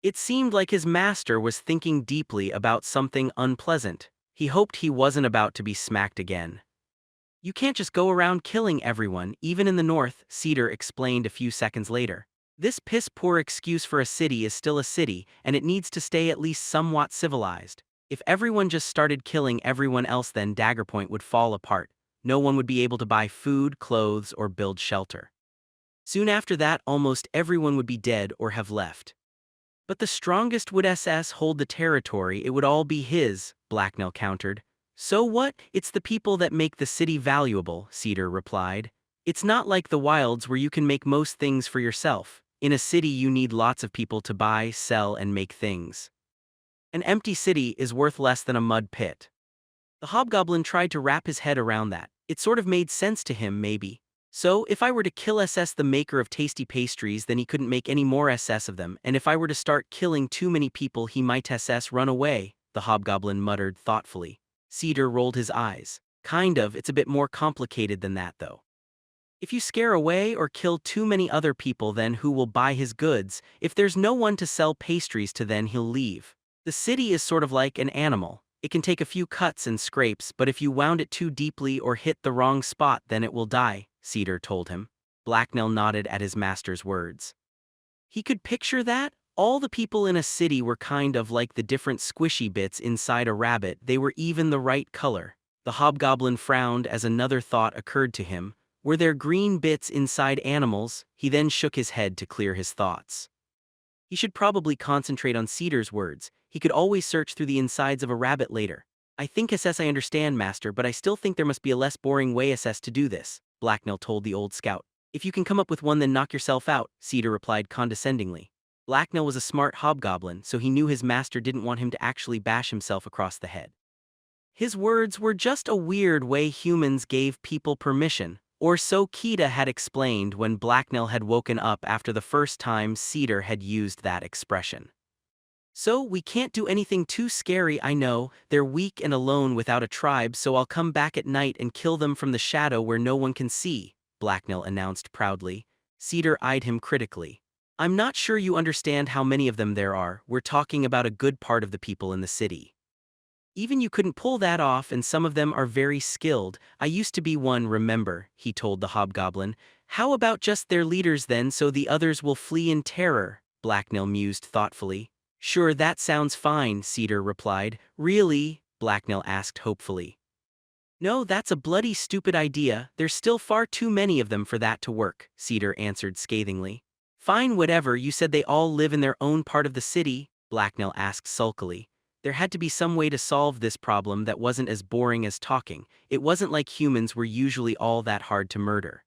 It seemed like his master was thinking deeply about something unpleasant. He hoped he wasn't about to be smacked again. You can't just go around killing everyone, even in the north, Cedar explained a few seconds later. This piss-poor excuse for a city is still a city, and it needs to stay at least somewhat civilized. If everyone just started killing everyone else, then Daggerpoint would fall apart. No one would be able to buy food, clothes, or build shelter. Soon after that, almost everyone would be dead or have left. But the strongest would SS hold the territory, it would all be his, Blacknell countered. So what? It's the people that make the city valuable, Cedar replied. It's not like the wilds where you can make most things for yourself. In a city you need lots of people to buy, sell, and make things. An empty city is worth less than a mud pit. The hobgoblin tried to wrap his head around that. It sort of made sense to him, maybe. So, if I were to kill SS the maker of tasty pastries, then he couldn't make any more SS of them, and if I were to start killing too many people, he might SS run away, the hobgoblin muttered thoughtfully. Cedar rolled his eyes. Kind of, it's a bit more complicated than that, though. If you scare away or kill too many other people, then who will buy his goods? If there's no one to sell pastries to, then he'll leave. The city is sort of like an animal. It can take a few cuts and scrapes, but if you wound it too deeply or hit the wrong spot, then it will die, Cedar told him. Blacknell nodded at his master's words. He could picture that. All the people in a city were kind of like the different squishy bits inside a rabbit. They were even the right color. The hobgoblin frowned as another thought occurred to him. Were there green bits inside animals? He then shook his head to clear his thoughts. He should probably concentrate on Cedar's words. He could always search through the insides of a rabbit later. I think SS I understand, master, but I still think there must be a less boring way SS to do this, Blacknell told the old scout. If you can come up with one, then knock yourself out, Cedar replied condescendingly. Blacknell was a smart hobgoblin, so he knew his master didn't want him to actually bash himself across the head. His words were just a weird way humans gave people permission. Or so Keita had explained when Blacknell had woken up after the first time Cedar had used that expression. So, we can't do anything too scary, I know. They're weak and alone without a tribe, so I'll come back at night and kill them from the shadow where no one can see, Blacknell announced proudly. Cedar eyed him critically. I'm not sure you understand how many of them there are. We're talking about a good part of the people in the city. Even you couldn't pull that off, and some of them are very skilled. I used to be one, remember, he told the hobgoblin. How about just their leaders then, so the others will flee in terror? Blacknell mused thoughtfully. Sure, that sounds fine, Cedar replied. Really? Blacknell asked hopefully. No, that's a bloody stupid idea. There's still far too many of them for that to work, Cedar answered scathingly. Fine, whatever, you said they all live in their own part of the city, Blacknell asked sulkily. There had to be some way to solve this problem that wasn't as boring as talking. It wasn't like humans were usually all that hard to murder.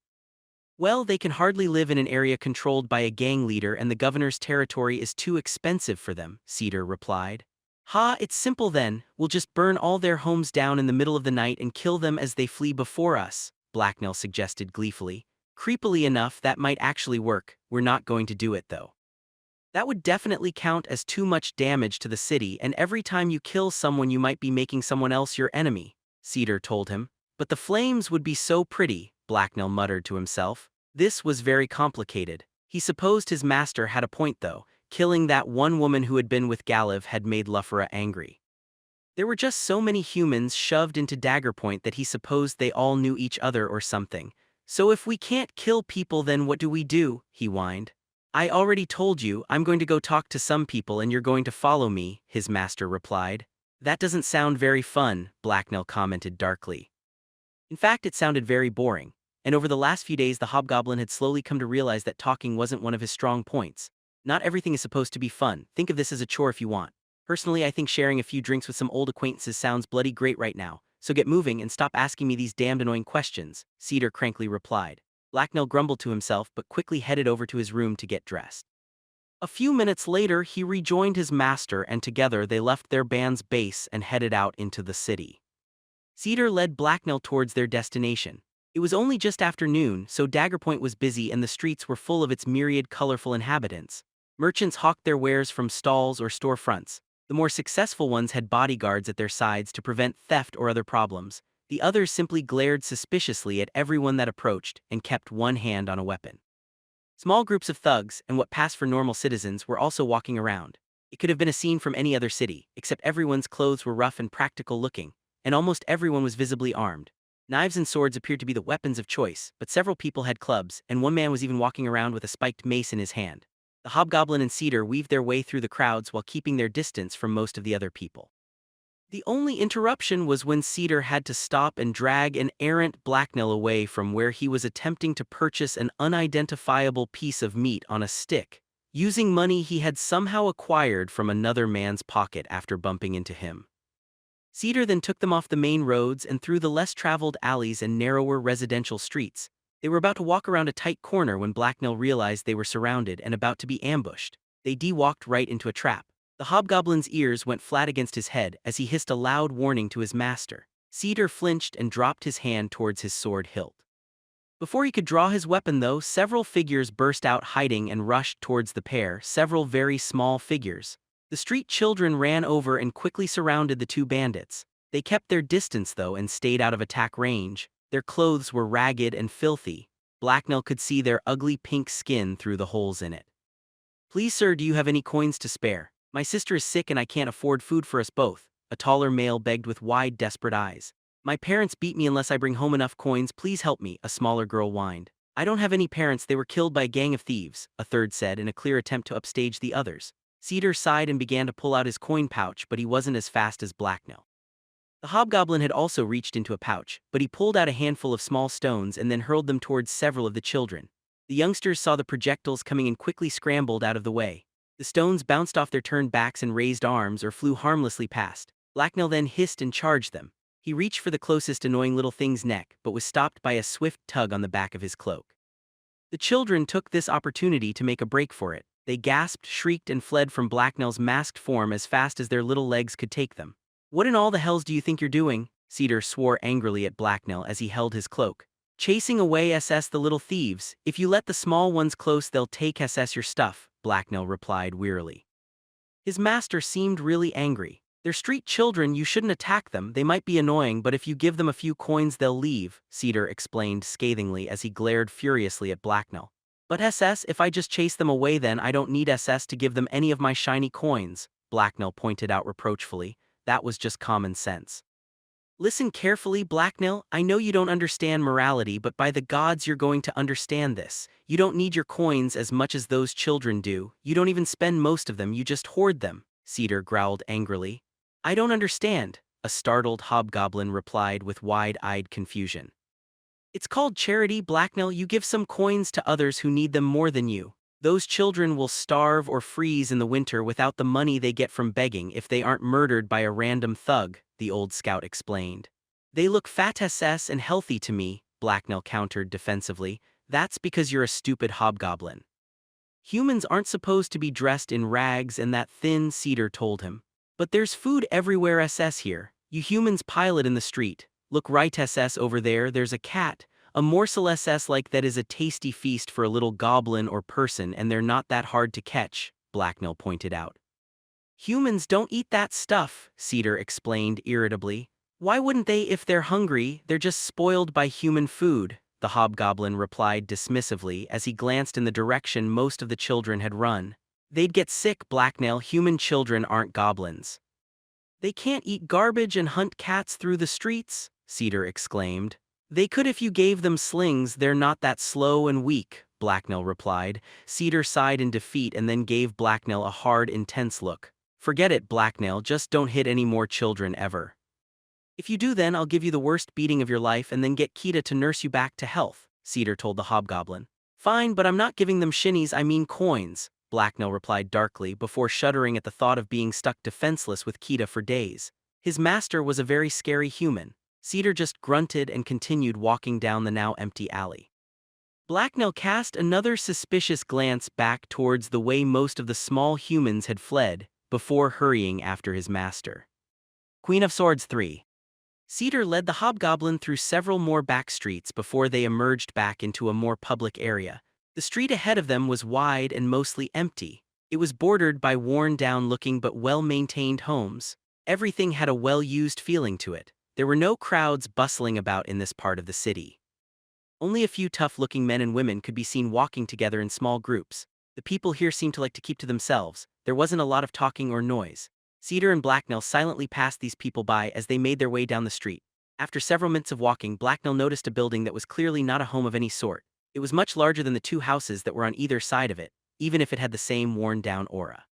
Well, they can hardly live in an area controlled by a gang leader and the governor's territory is too expensive for them, Cedar replied. Ha, it's simple then, we'll just burn all their homes down in the middle of the night and kill them as they flee before us, Blacknell suggested gleefully. Creepily enough, that might actually work. We're not going to do it though. That would definitely count as too much damage to the city, and every time you kill someone you might be making someone else your enemy, Cedar told him. But the flames would be so pretty, Blacknell muttered to himself. This was very complicated. He supposed his master had a point though. Killing that one woman who had been with Galiv had made Luffera angry. There were just so many humans shoved into Dagger Point that he supposed they all knew each other or something. So if we can't kill people, then what do? He whined. I already told you, I'm going to go talk to some people and you're going to follow me, his master replied. That doesn't sound very fun, Blacknell commented darkly. In fact, it sounded very boring. And over the last few days the hobgoblin had slowly come to realize that talking wasn't one of his strong points. Not everything is supposed to be fun. Think of this as a chore if you want. Personally, I think sharing a few drinks with some old acquaintances sounds bloody great right now, so get moving and stop asking me these damned annoying questions, Cedar crankly replied. Blacknell grumbled to himself but quickly headed over to his room to get dressed. A few minutes later he rejoined his master and together they left their band's base and headed out into the city. Cedar led Blacknell towards their destination. It was only just after noon, so Dagger Point was busy and the streets were full of its myriad colorful inhabitants. Merchants hawked their wares from stalls or storefronts. The more successful ones had bodyguards at their sides to prevent theft or other problems. The others simply glared suspiciously at everyone that approached and kept one hand on a weapon. Small groups of thugs and what passed for normal citizens were also walking around. It could have been a scene from any other city, except everyone's clothes were rough and practical looking, and almost everyone was visibly armed. Knives and swords appeared to be the weapons of choice, but several people had clubs, and one man was even walking around with a spiked mace in his hand. The hobgoblin and Cedar weaved their way through the crowds while keeping their distance from most of the other people. The only interruption was when Cedar had to stop and drag an errant Blacknell away from where he was attempting to purchase an unidentifiable piece of meat on a stick, using money he had somehow acquired from another man's pocket after bumping into him. Cedar then took them off the main roads and through the less traveled alleys and narrower residential streets. They were about to walk around a tight corner when Blacknell realized they were surrounded and about to be ambushed. They walked right into a trap. The hobgoblin's ears went flat against his head as he hissed a loud warning to his master. Cedar flinched and dropped his hand towards his sword hilt. Before he could draw his weapon though, several figures burst out hiding and rushed towards the pair, several very small figures. The street children ran over and quickly surrounded the two bandits. They kept their distance though and stayed out of attack range. Their clothes were ragged and filthy. Blacknell could see their ugly pink skin through the holes in it. Please sir, do you have any coins to spare? My sister is sick and I can't afford food for us both, a taller male begged with wide, desperate eyes. My parents beat me unless I bring home enough coins, please help me, a smaller girl whined. I don't have any parents, they were killed by a gang of thieves, a third said in a clear attempt to upstage the others. Cedar sighed and began to pull out his coin pouch, but he wasn't as fast as Blacknell. The hobgoblin had also reached into a pouch, but he pulled out a handful of small stones and then hurled them towards several of the children. The youngsters saw the projectiles coming and quickly scrambled out of the way. The stones bounced off their turned backs and raised arms or flew harmlessly past. Blacknell then hissed and charged them. He reached for the closest annoying little thing's neck, but was stopped by a swift tug on the back of his cloak. The children took this opportunity to make a break for it. They gasped, shrieked, and fled from Blacknell's masked form as fast as their little legs could take them. What in all the hells do you think you're doing? Cedar swore angrily at Blacknell as he held his cloak. Chasing away the little thieves. If you let the small ones close they'll take your stuff, Blacknell replied wearily. His master seemed really angry. They're street children, you shouldn't attack them, they might be annoying but if you give them a few coins they'll leave, Cedar explained scathingly as he glared furiously at Blacknell. But if I just chase them away then I don't need to give them any of my shiny coins, Blacknell pointed out reproachfully. That was just common sense. Listen carefully, Blacknell, I know you don't understand morality but by the gods you're going to understand this. You don't need your coins as much as those children do, you don't even spend most of them, you just hoard them, Cedar growled angrily. I don't understand, a startled hobgoblin replied with wide-eyed confusion. It's called charity, Blacknell, you give some coins to others who need them more than you. Those children will starve or freeze in the winter without the money they get from begging if they aren't murdered by a random thug, the old scout explained. They look fat SS and healthy to me, Blacknell countered defensively. That's because you're a stupid hobgoblin. Humans aren't supposed to be dressed in rags, and that thin Cedar told him. But there's food everywhere SS here. You humans pile it in the street. Look right SS over there, there's a cat. A morsel SS like that is a tasty feast for a little goblin or person, and they're not that hard to catch, Blacknell pointed out. Humans don't eat that stuff, Cedar explained irritably. Why wouldn't they if they're hungry? They're just spoiled by human food, the hobgoblin replied dismissively as he glanced in the direction most of the children had run. They'd get sick, Blacknell. Human children aren't goblins. They can't eat garbage and hunt cats through the streets, Cedar exclaimed. They could if you gave them slings. They're not that slow and weak, Blacknell replied. Cedar sighed in defeat and then gave Blacknell a hard, intense look. Forget it, Blacknell, just don't hit any more children ever. If you do, then I'll give you the worst beating of your life and then get Kita to nurse you back to health, Cedar told the hobgoblin. Fine, but I'm not giving them shinnies, I mean coins, Blacknell replied darkly before shuddering at the thought of being stuck defenseless with Kita for days. His master was a very scary human. Cedar just grunted and continued walking down the now empty alley. Blacknell cast another suspicious glance back towards the way most of the small humans had fled, before hurrying after his master. Queen of Swords 3. Cedar led the hobgoblin through several more back streets before they emerged back into a more public area. The street ahead of them was wide and mostly empty. It was bordered by worn-down-looking but well-maintained homes. Everything had a well-used feeling to it. There were no crowds bustling about in this part of the city. Only a few tough-looking men and women could be seen walking together in small groups. The people here seemed to like to keep to themselves. There wasn't a lot of talking or noise. Cedar and Blacknell silently passed these people by as they made their way down the street. After several minutes of walking, Blacknell noticed a building that was clearly not a home of any sort. It was much larger than the two houses that were on either side of it, even if it had the same worn-down aura.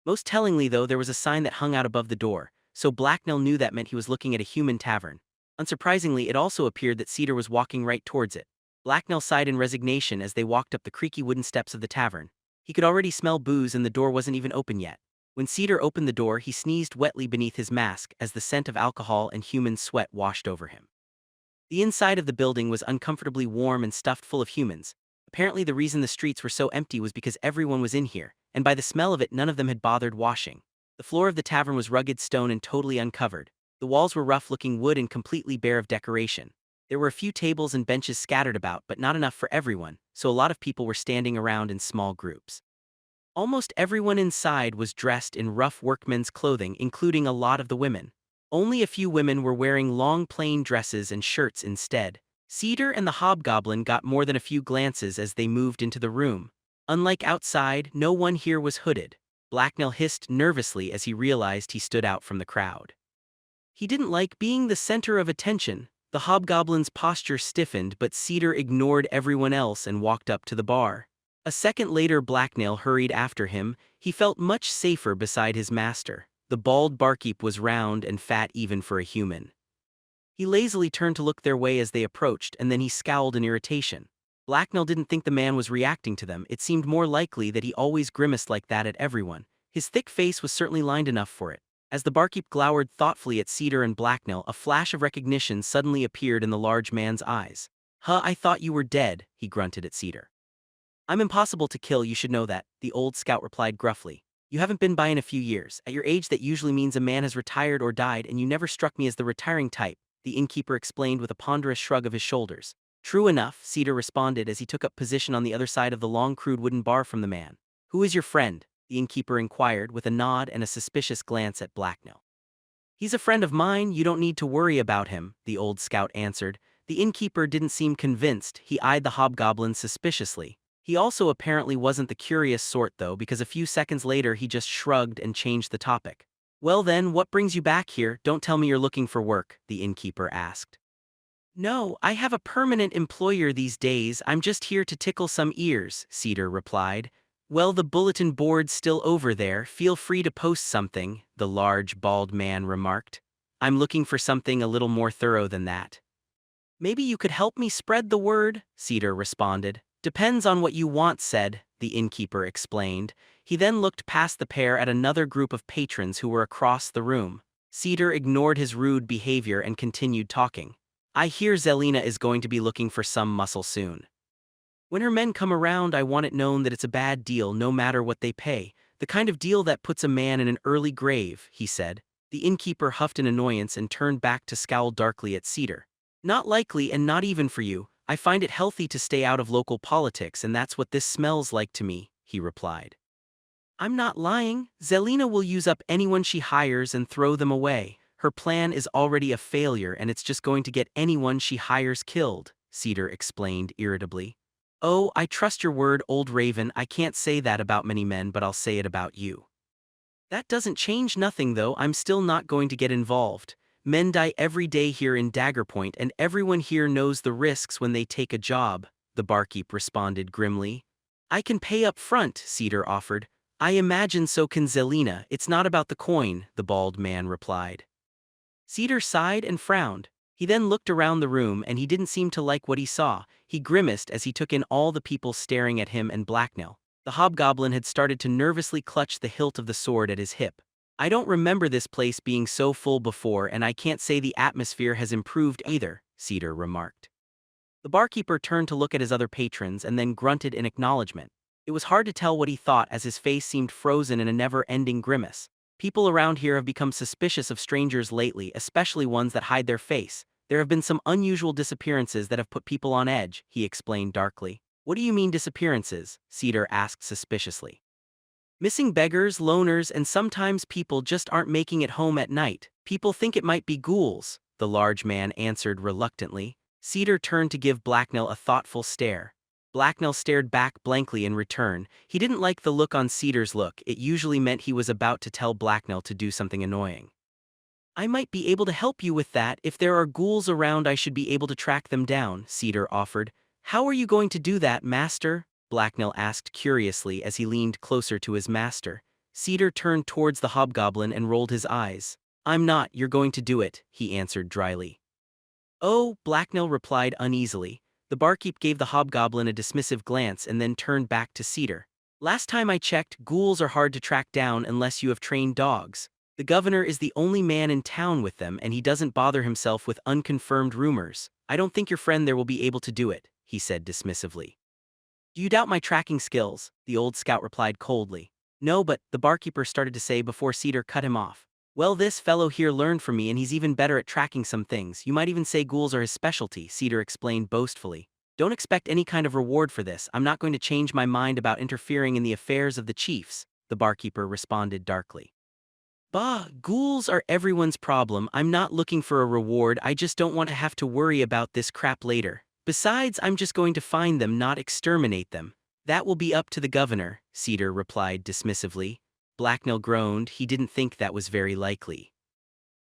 Most tellingly, though, there was a sign that hung out above the door, so Blacknell knew that meant he was looking at a human tavern. Unsurprisingly, it also appeared that Cedar was walking right towards it. Blacknell sighed in resignation as they walked up the creaky wooden steps of the tavern. He could already smell booze and the door wasn't even open yet. When Cedar opened the door, he sneezed wetly beneath his mask as the scent of alcohol and human sweat washed over him. The inside of the building was uncomfortably warm and stuffed full of humans. Apparently the reason the streets were so empty was because everyone was in here, and by the smell of it none of them had bothered washing. The floor of the tavern was rugged stone and totally uncovered. The walls were rough-looking wood and completely bare of decoration. There were a few tables and benches scattered about, but not enough for everyone, so a lot of people were standing around in small groups. Almost everyone inside was dressed in rough workmen's clothing, including a lot of the women. Only a few women were wearing long plain dresses and shirts instead. Cedar and the hobgoblin got more than a few glances as they moved into the room. Unlike outside, no one here was hooded. Blacknell hissed nervously as he realized he stood out from the crowd. He didn't like being the center of attention. The hobgoblin's posture stiffened, but Cedar ignored everyone else and walked up to the bar. A second later, Blacknell hurried after him. He felt much safer beside his master. The bald barkeep was round and fat even for a human. He lazily turned to look their way as they approached, and then he scowled in irritation. Blacknell didn't think the man was reacting to them. It seemed more likely that he always grimaced like that at everyone. His thick face was certainly lined enough for it. As the barkeep glowered thoughtfully at Cedar and Blacknell, a flash of recognition suddenly appeared in the large man's eyes. "Huh, I thought you were dead," he grunted at Cedar. "I'm impossible to kill, you should know that," the old scout replied gruffly. "You haven't been by in a few years. At your age that usually means a man has retired or died, and you never struck me as the retiring type," the innkeeper explained with a ponderous shrug of his shoulders. "True enough," Cedar responded as he took up position on the other side of the long crude wooden bar from the man. "Who is your friend?" the innkeeper inquired with a nod and a suspicious glance at Blacknell. "He's a friend of mine, you don't need to worry about him," the old scout answered. The innkeeper didn't seem convinced. He eyed the hobgoblin suspiciously. He also apparently wasn't the curious sort though, because a few seconds later he just shrugged and changed the topic. "Well then, what brings you back here? Don't tell me you're looking for work," the innkeeper asked. "No, I have a permanent employer these days. I'm just here to tickle some ears," Cedar replied. "Well, the bulletin board's still over there. Feel free to post something," the large, bald man remarked. "I'm looking for something a little more thorough than that." "Maybe you could help me spread the word," Cedar responded. "Depends on what you want," said the innkeeper explained. He then looked past the pair at another group of patrons who were across the room. Cedar ignored his rude behavior and continued talking. I hear Zelina is going to be looking for some muscle soon. When her men come around, I want it known that it's a bad deal no matter what they pay, the kind of deal that puts a man in an early grave, he said. The innkeeper huffed in annoyance and turned back to scowl darkly at Cedar. Not likely, and not even for you. I find it healthy to stay out of local politics, and that's what this smells like to me, he replied. I'm not lying. Zelina will use up anyone she hires and throw them away. Her plan is already a failure, and it's just going to get anyone she hires killed, Cedar explained irritably. Oh, I trust your word, old raven. I can't say that about many men, but I'll say it about you. That doesn't change nothing, though. I'm still not going to get involved. Men die every day here in Daggerpoint, and everyone here knows the risks when they take a job, the barkeep responded grimly. I can pay up front, Cedar offered. I imagine so can Zelina. It's not about the coin, the bald man replied. Cedar sighed and frowned. He then looked around the room, and he didn't seem to like what he saw. He grimaced as he took in all the people staring at him and Blacknell. The hobgoblin had started to nervously clutch the hilt of the sword at his hip. I don't remember this place being so full before, and I can't say the atmosphere has improved either, Cedar remarked. The barkeeper turned to look at his other patrons and then grunted in acknowledgement. It was hard to tell what he thought as his face seemed frozen in a never-ending grimace. People around here have become suspicious of strangers lately, especially ones that hide their face. There have been some unusual disappearances that have put people on edge, he explained darkly. What do you mean disappearances? Cedar asked suspiciously. Missing beggars, loners, and sometimes people just aren't making it home at night. People think it might be ghouls, the large man answered reluctantly. Cedar turned to give Blacknell a thoughtful stare. Blacknell stared back blankly in return. He didn't like the look on Cedar's look. It usually meant he was about to tell Blacknell to do something annoying. I might be able to help you with that. If there are ghouls around, I should be able to track them down, Cedar offered. How are you going to do that, master? Blacknell asked curiously as he leaned closer to his master. Cedar turned towards the hobgoblin and rolled his eyes. I'm not, you're going to do it, he answered dryly. Oh, Blacknell replied uneasily. The barkeep gave the hobgoblin a dismissive glance and then turned back to Cedar. Last time I checked, ghouls are hard to track down unless you have trained dogs. The governor is the only man in town with them, and he doesn't bother himself with unconfirmed rumors. I don't think your friend there will be able to do it, he said dismissively. Do you doubt my tracking skills? The old scout replied coldly. No, but, the barkeeper started to say before Cedar cut him off. Well, this fellow here learned from me, and he's even better at tracking some things. You might even say ghouls are his specialty, Cedar explained boastfully. Don't expect any kind of reward for this. I'm not going to change my mind about interfering in the affairs of the chiefs, the barkeeper responded darkly. Bah, ghouls are everyone's problem. I'm not looking for a reward. I just don't want to have to worry about this crap later. Besides, I'm just going to find them, not exterminate them. That will be up to the governor, Cedar replied dismissively. Blacknell groaned. He didn't think that was very likely.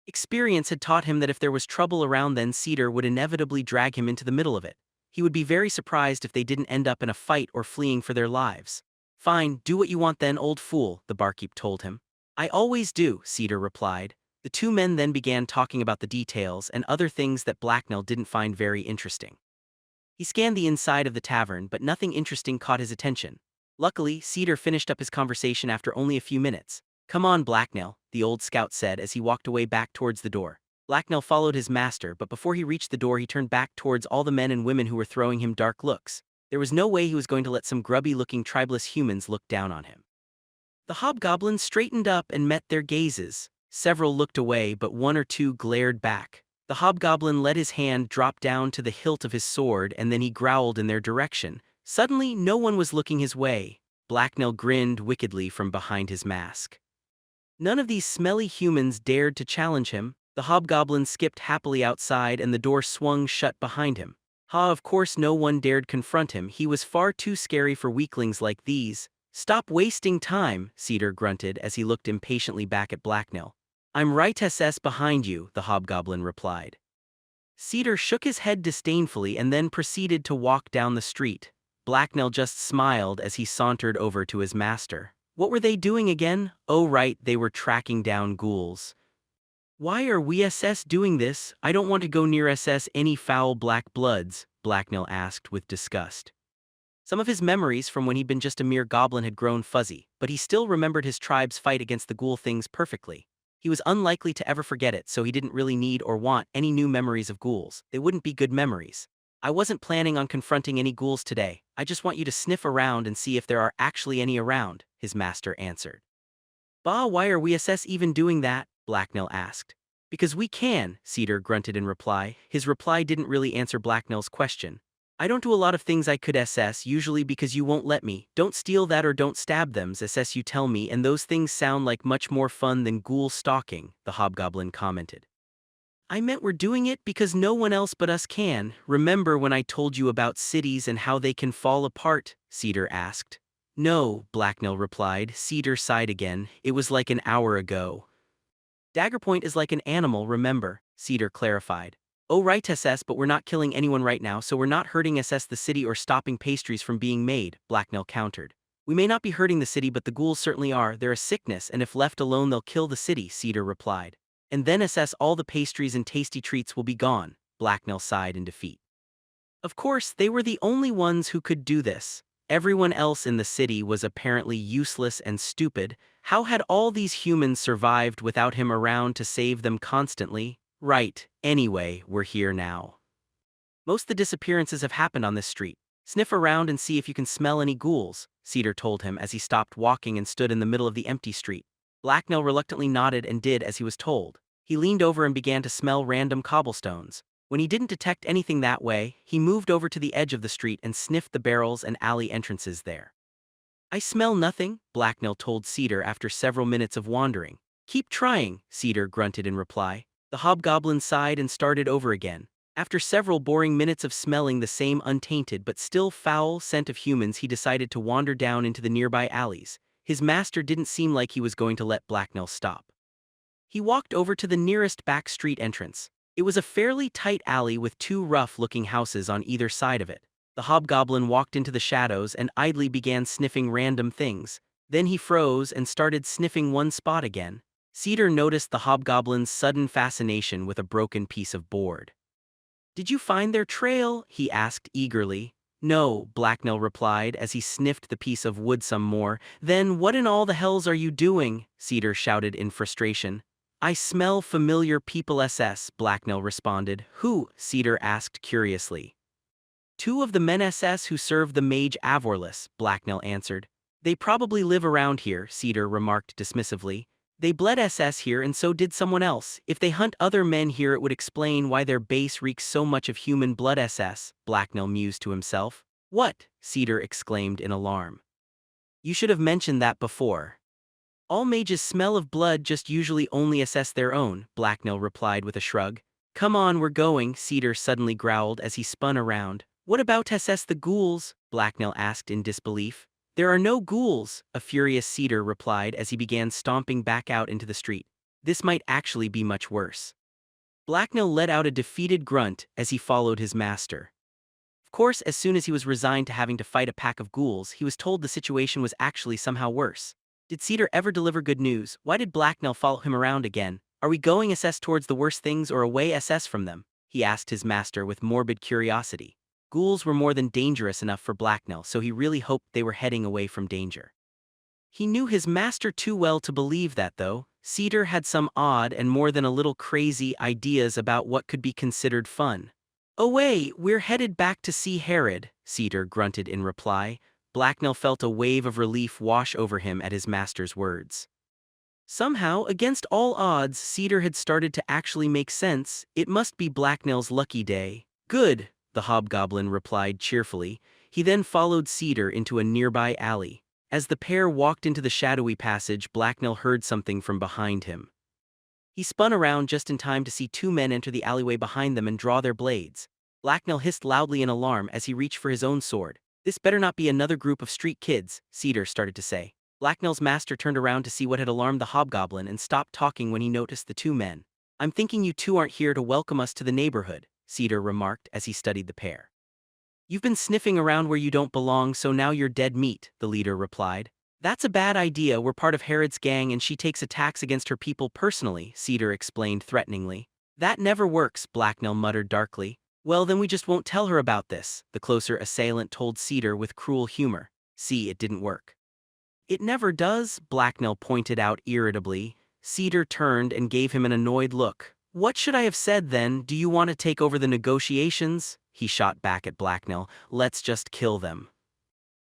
Experience had taught him that if there was trouble around, then Cedar would inevitably drag him into the middle of it. He would be very surprised if they didn't end up in a fight or fleeing for their lives. Fine, do what you want then, old fool, the barkeep told him. I always do, Cedar replied. The two men then began talking about the details and other things that Blacknell didn't find very interesting. He scanned the inside of the tavern, but nothing interesting caught his attention. Luckily, Cedar finished up his conversation after only a few minutes. Come on, Blacknell, the old scout said as he walked away back towards the door. Blacknell followed his master, but before he reached the door he turned back towards all the men and women who were throwing him dark looks. There was no way he was going to let some grubby-looking tribeless humans look down on him. The hobgoblins straightened up and met their gazes. Several looked away, but one or two glared back. The hobgoblin let his hand drop down to the hilt of his sword, and then he growled in their direction. Suddenly, no one was looking his way. Blacknell grinned wickedly from behind his mask. None of these smelly humans dared to challenge him. The hobgoblin skipped happily outside and the door swung shut behind him. Of course no one dared confront him. He was far too scary for weaklings like these. Stop wasting time, Cedar grunted as he looked impatiently back at Blacknell. I'm right SS behind you, the hobgoblin replied. Cedar shook his head disdainfully and then proceeded to walk down the street. Blacknell just smiled as he sauntered over to his master. What were they doing again? Oh right, they were tracking down ghouls. Why are we SS doing this? I don't want to go near SS any foul black bloods, Blacknell asked with disgust. Some of his memories from when he'd been just a mere goblin had grown fuzzy, but he still remembered his tribe's fight against the ghoul things perfectly. He was unlikely to ever forget it, so he didn't really need or want any new memories of ghouls. They wouldn't be good memories. I wasn't planning on confronting any ghouls today. I just want you to sniff around and see if there are actually any around, his master answered. Bah, why are we SS even doing that? Blacknell asked. Because we can, Cedar grunted in reply. His reply didn't really answer Blacknell's question. I don't do a lot of things I could SS, usually because you won't let me. Don't steal that or don't stab them, SS you tell me, and those things sound like much more fun than ghoul stalking, the hobgoblin commented. I meant we're doing it because no one else but us can. Remember when I told you about cities and how they can fall apart? Cedar asked. No, Blacknell replied. Cedar sighed again. It was like an hour ago. Daggerpoint is like an animal, remember, Cedar clarified. Oh right SS, but we're not killing anyone right now, so we're not hurting SS the city or stopping pastries from being made, Blacknell countered. We may not be hurting the city, but the ghouls certainly are. They're a sickness, and if left alone they'll kill the city, Cedar replied. And then SS all the pastries and tasty treats will be gone, Blacknell sighed in defeat. Of course, they were the only ones who could do this. Everyone else in the city was apparently useless and stupid. How had all these humans survived without him around to save them constantly? Right, anyway, we're here now. Most of the disappearances have happened on this street. Sniff around and see if you can smell any ghouls, Cedar told him as he stopped walking and stood in the middle of the empty street. Blacknell reluctantly nodded and did as he was told. He leaned over and began to smell random cobblestones. When he didn't detect anything that way, he moved over to the edge of the street and sniffed the barrels and alley entrances there. I smell nothing, Blacknell told Cedar after several minutes of wandering. Keep trying, Cedar grunted in reply. The hobgoblin sighed and started over again. After several boring minutes of smelling the same untainted but still foul scent of humans, he decided to wander down into the nearby alleys. His master didn't seem like he was going to let Blacknell stop. He walked over to the nearest back street entrance. It was a fairly tight alley with two rough-looking houses on either side of it. The hobgoblin walked into the shadows and idly began sniffing random things. Then he froze and started sniffing one spot again. Cedar noticed the hobgoblin's sudden fascination with a broken piece of board. Did you find their trail? He asked eagerly. No, Blacknell replied as he sniffed the piece of wood some more. Then what in all the hells are you doing? Cedar shouted in frustration. I smell familiar people SS, Blacknell responded. Who? Cedar asked curiously. Two of the men SS who serve the mage Avorless, Blacknell answered. They probably live around here, Cedar remarked dismissively. They bled SS here and so did someone else. If they hunt other men here it would explain why their base reeks so much of human blood SS, Blacknell mused to himself. What? Cedar exclaimed in alarm. You should have mentioned that before. All mages smell of blood, just usually only assess their own, Blacknell replied with a shrug. Come on, we're going, Cedar suddenly growled as he spun around. What about SS the ghouls? Blacknell asked in disbelief. There are no ghouls, a furious Cedar replied as he began stomping back out into the street. This might actually be much worse. Blacknell let out a defeated grunt as he followed his master. Of course, as soon as he was resigned to having to fight a pack of ghouls, he was told the situation was actually somehow worse. Did Cedar ever deliver good news? Why did Blacknell follow him around again? Are we going SS towards the worst things or away SS from them? He asked his master with morbid curiosity. Ghouls were more than dangerous enough for Blacknell, so he really hoped they were heading away from danger. He knew his master too well to believe that, though. Cedar had some odd and more than a little crazy ideas about what could be considered fun. Away, we're headed back to see Herod, Cedar grunted in reply. Blacknell felt a wave of relief wash over him at his master's words. Somehow, against all odds, Cedar had started to actually make sense. It must be Blacknell's lucky day. Good, the hobgoblin replied cheerfully. He then followed Cedar into a nearby alley. As the pair walked into the shadowy passage, Blacknell heard something from behind him. He spun around just in time to see two men enter the alleyway behind them and draw their blades. Blacknell hissed loudly in alarm as he reached for his own sword. This better not be another group of street kids, Cedar started to say. Blacknell's master turned around to see what had alarmed the hobgoblin and stopped talking when he noticed the two men. I'm thinking you two aren't here to welcome us to the neighborhood, Cedar remarked as he studied the pair. You've been sniffing around where you don't belong, so now you're dead meat, the leader replied. That's a bad idea. We're part of Herod's gang and she takes attacks against her people personally, Cedar explained threateningly. That never works, Blacknell muttered darkly. Well, then we just won't tell her about this, the closer assailant told Cedar with cruel humor. See, it didn't work. It never does, Blacknell pointed out irritably. Cedar turned and gave him an annoyed look. What should I have said then? Do you want to take over the negotiations? He shot back at Blacknell. Let's just kill them.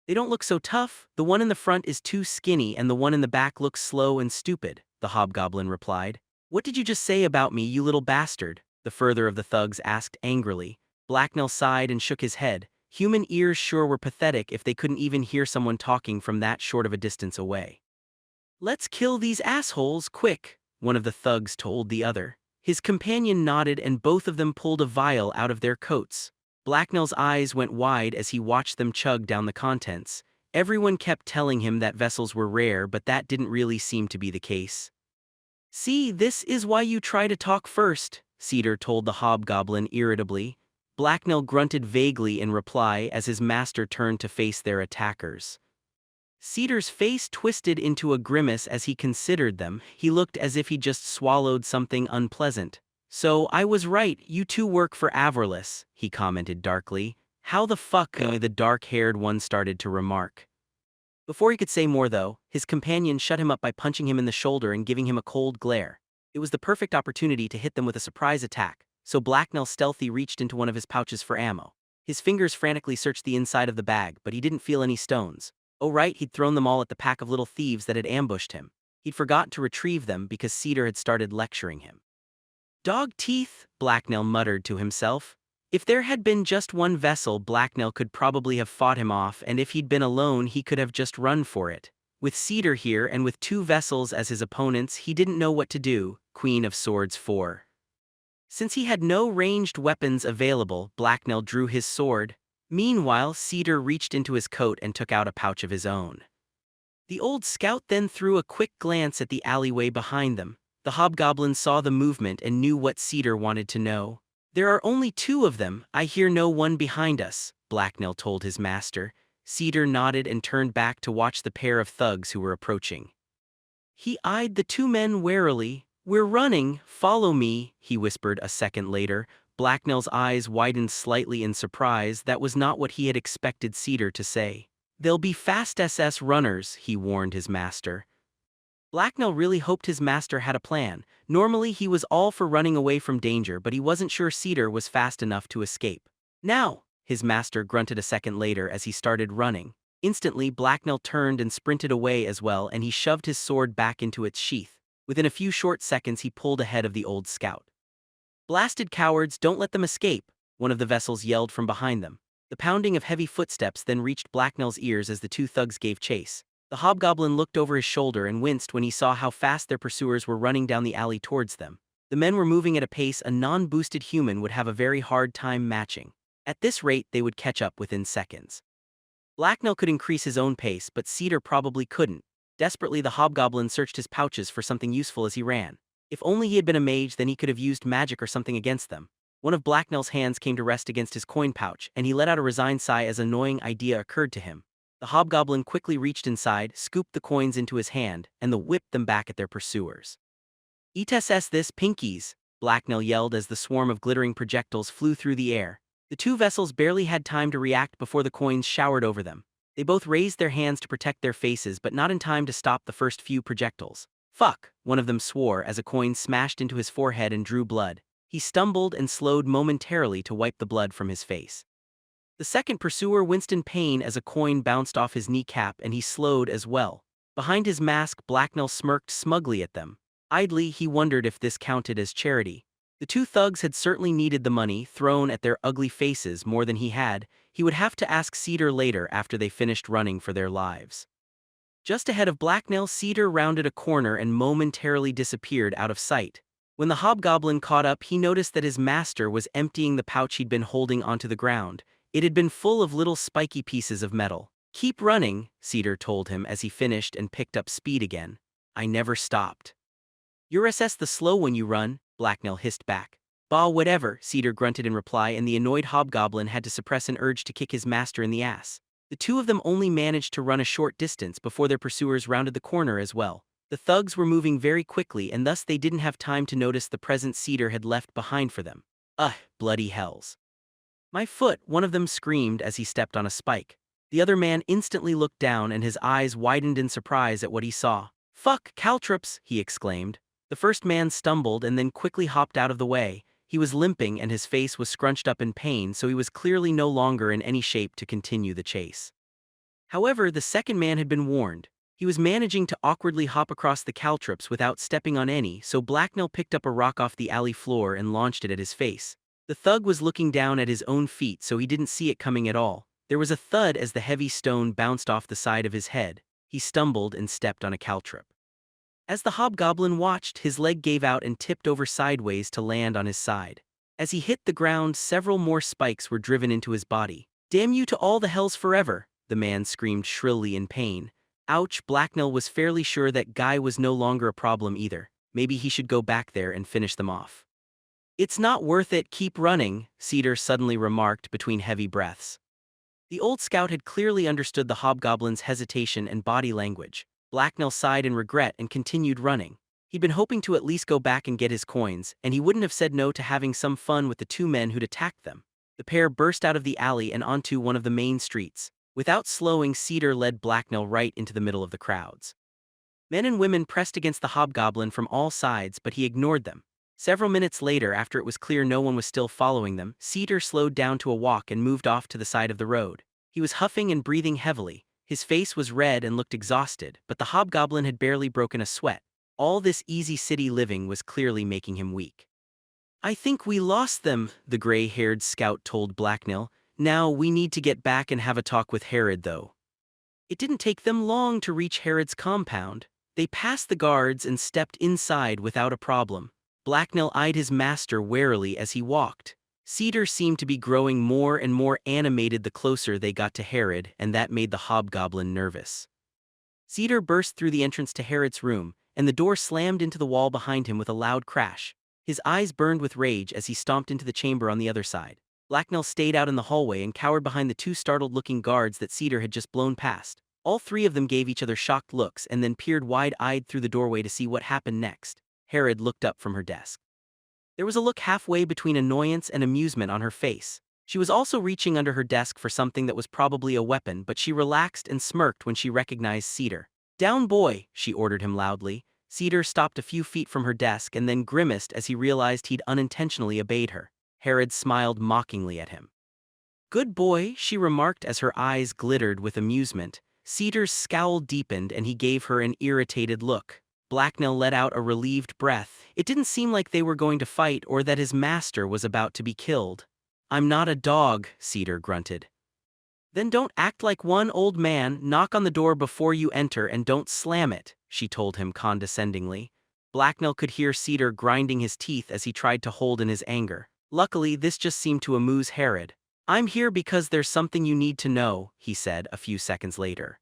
They don't look so tough. The one in the front is too skinny and the one in the back looks slow and stupid, the hobgoblin replied. What did you just say about me, you little bastard? The further of the thugs asked angrily. Blacknell sighed and shook his head. Human ears sure were pathetic if they couldn't even hear someone talking from that short of a distance away. Let's kill these assholes, quick, one of the thugs told the other. His companion nodded and both of them pulled a vial out of their coats. Blacknell's eyes went wide as he watched them chug down the contents. Everyone kept telling him that vessels were rare, but that didn't really seem to be the case. See, this is why you try to talk first, Cedar told the hobgoblin irritably. Blacknell grunted vaguely in reply as his master turned to face their attackers. Cedar's face twisted into a grimace as he considered them. He looked as if he just swallowed something unpleasant. So I was right, you two work for Avorless, he commented darkly. How the fuck? The dark-haired one started to remark. Before he could say more though, his companion shut him up by punching him in the shoulder and giving him a cold glare. It was the perfect opportunity to hit them with a surprise attack, so Blacknell stealthily reached into one of his pouches for ammo. His fingers frantically searched the inside of the bag, but he didn't feel any stones. Oh right, he'd thrown them all at the pack of little thieves that had ambushed him. He'd forgotten to retrieve them because Cedar had started lecturing him. Dog teeth, Blacknell muttered to himself. If there had been just one vessel, Blacknell could probably have fought him off, and if he'd been alone, he could have just run for it. With Cedar here and with two vessels as his opponents, he didn't know what to do. Queen of Swords 4. Since he had no ranged weapons available, Blacknell drew his sword. Meanwhile, Cedar reached into his coat and took out a pouch of his own. The old scout then threw a quick glance at the alleyway behind them. The hobgoblin saw the movement and knew what Cedar wanted to know. There are only two of them. I hear no one behind us, Blacknell told his master. Cedar nodded and turned back to watch the pair of thugs who were approaching. He eyed the two men warily. We're running, follow me, he whispered a second later. Blacknell's eyes widened slightly in surprise. That was not what he had expected Cedar to say. They'll be fast SS runners, he warned his master. Blacknell really hoped his master had a plan. Normally he was all for running away from danger, but he wasn't sure Cedar was fast enough to escape. Now, his master grunted a second later as he started running. Instantly, Blacknell turned and sprinted away as well, and he shoved his sword back into its sheath. Within a few short seconds he pulled ahead of the old scout. Blasted cowards, don't let them escape, one of the vessels yelled from behind them. The pounding of heavy footsteps then reached Blacknell's ears as the two thugs gave chase. The hobgoblin looked over his shoulder and winced when he saw how fast their pursuers were running down the alley towards them. The men were moving at a pace a non-boosted human would have a very hard time matching. At this rate, they would catch up within seconds. Blacknell could increase his own pace, but Cedar probably couldn't. Desperately, the hobgoblin searched his pouches for something useful as he ran. If only he had been a mage, then he could have used magic or something against them. One of Blacknell's hands came to rest against his coin pouch, and he let out a resigned sigh as an annoying idea occurred to him. The hobgoblin quickly reached inside, scooped the coins into his hand, and whipped them back at their pursuers. Eat us this, pinkies, Blacknell yelled as the swarm of glittering projectiles flew through the air. The two vessels barely had time to react before the coins showered over them. They both raised their hands to protect their faces, but not in time to stop the first few projectiles. Fuck, one of them swore as a coin smashed into his forehead and drew blood. He stumbled and slowed momentarily to wipe the blood from his face. The second pursuer winced in pain as a coin bounced off his kneecap and he slowed as well. Behind his mask, Blacknell smirked smugly at them. Idly, he wondered if this counted as charity. The two thugs had certainly needed the money thrown at their ugly faces more than he had. He would have to ask Cedar later after they finished running for their lives. Just ahead of Blacknell, Cedar rounded a corner and momentarily disappeared out of sight. When the hobgoblin caught up, he noticed that his master was emptying the pouch he'd been holding onto the ground. It had been full of little spiky pieces of metal. Keep running, Cedar told him as he finished and picked up speed again. I never stopped. You're SS the slow when you run, Blacknell hissed back. Bah, whatever, Cedar grunted in reply, and the annoyed hobgoblin had to suppress an urge to kick his master in the ass. The two of them only managed to run a short distance before their pursuers rounded the corner as well. The thugs were moving very quickly, and thus they didn't have time to notice the present Cedar had left behind for them. Ugh, bloody hells. My foot, one of them screamed as he stepped on a spike. The other man instantly looked down and his eyes widened in surprise at what he saw. "Fuck, caltrops!" he exclaimed. The first man stumbled and then quickly hopped out of the way. He was limping and his face was scrunched up in pain, so he was clearly no longer in any shape to continue the chase. However, the second man had been warned. He was managing to awkwardly hop across the caltrops without stepping on any, so Blacknell picked up a rock off the alley floor and launched it at his face. The thug was looking down at his own feet, so he didn't see it coming at all. There was a thud as the heavy stone bounced off the side of his head. He stumbled and stepped on a caltrop. As the hobgoblin watched, his leg gave out and tipped over sideways to land on his side. As he hit the ground, several more spikes were driven into his body. "Damn you to all the hells forever!" the man screamed shrilly in pain. Ouch, Blacknell was fairly sure that Guy was no longer a problem either. Maybe he should go back there and finish them off. "It's not worth it, keep running," Cedar suddenly remarked between heavy breaths. The old scout had clearly understood the hobgoblin's hesitation and body language. Blacknell sighed in regret and continued running. He'd been hoping to at least go back and get his coins, and he wouldn't have said no to having some fun with the two men who'd attacked them. The pair burst out of the alley and onto one of the main streets. Without slowing, Cedar led Blacknell right into the middle of the crowds. Men and women pressed against the hobgoblin from all sides, but he ignored them. Several minutes later, after it was clear no one was still following them, Cedar slowed down to a walk and moved off to the side of the road. He was huffing and breathing heavily. His face was red and looked exhausted, but the hobgoblin had barely broken a sweat. All this easy city living was clearly making him weak. "I think we lost them," the gray-haired scout told Blacknell. "Now we need to get back and have a talk with Herod, though." It didn't take them long to reach Herod's compound. They passed the guards and stepped inside without a problem. Blacknell eyed his master warily as he walked. Cedar seemed to be growing more and more animated the closer they got to Herod, and that made the hobgoblin nervous. Cedar burst through the entrance to Herod's room, and the door slammed into the wall behind him with a loud crash. His eyes burned with rage as he stomped into the chamber on the other side. Blacknell stayed out in the hallway and cowered behind the two startled-looking guards that Cedar had just blown past. All three of them gave each other shocked looks and then peered wide-eyed through the doorway to see what happened next. Herod looked up from her desk. There was a look halfway between annoyance and amusement on her face. She was also reaching under her desk for something that was probably a weapon, but she relaxed and smirked when she recognized Cedar. "Down, boy," she ordered him loudly. Cedar stopped a few feet from her desk and then grimaced as he realized he'd unintentionally obeyed her. Herod smiled mockingly at him. "Good boy," she remarked as her eyes glittered with amusement. Cedar's scowl deepened and he gave her an irritated look. Blacknell let out a relieved breath. It didn't seem like they were going to fight or that his master was about to be killed. "I'm not a dog," Cedar grunted. "Then don't act like one, old man. Knock on the door before you enter and don't slam it," she told him condescendingly. Blacknell could hear Cedar grinding his teeth as he tried to hold in his anger. Luckily, this just seemed to amuse Herod. "I'm here because there's something you need to know," he said a few seconds later.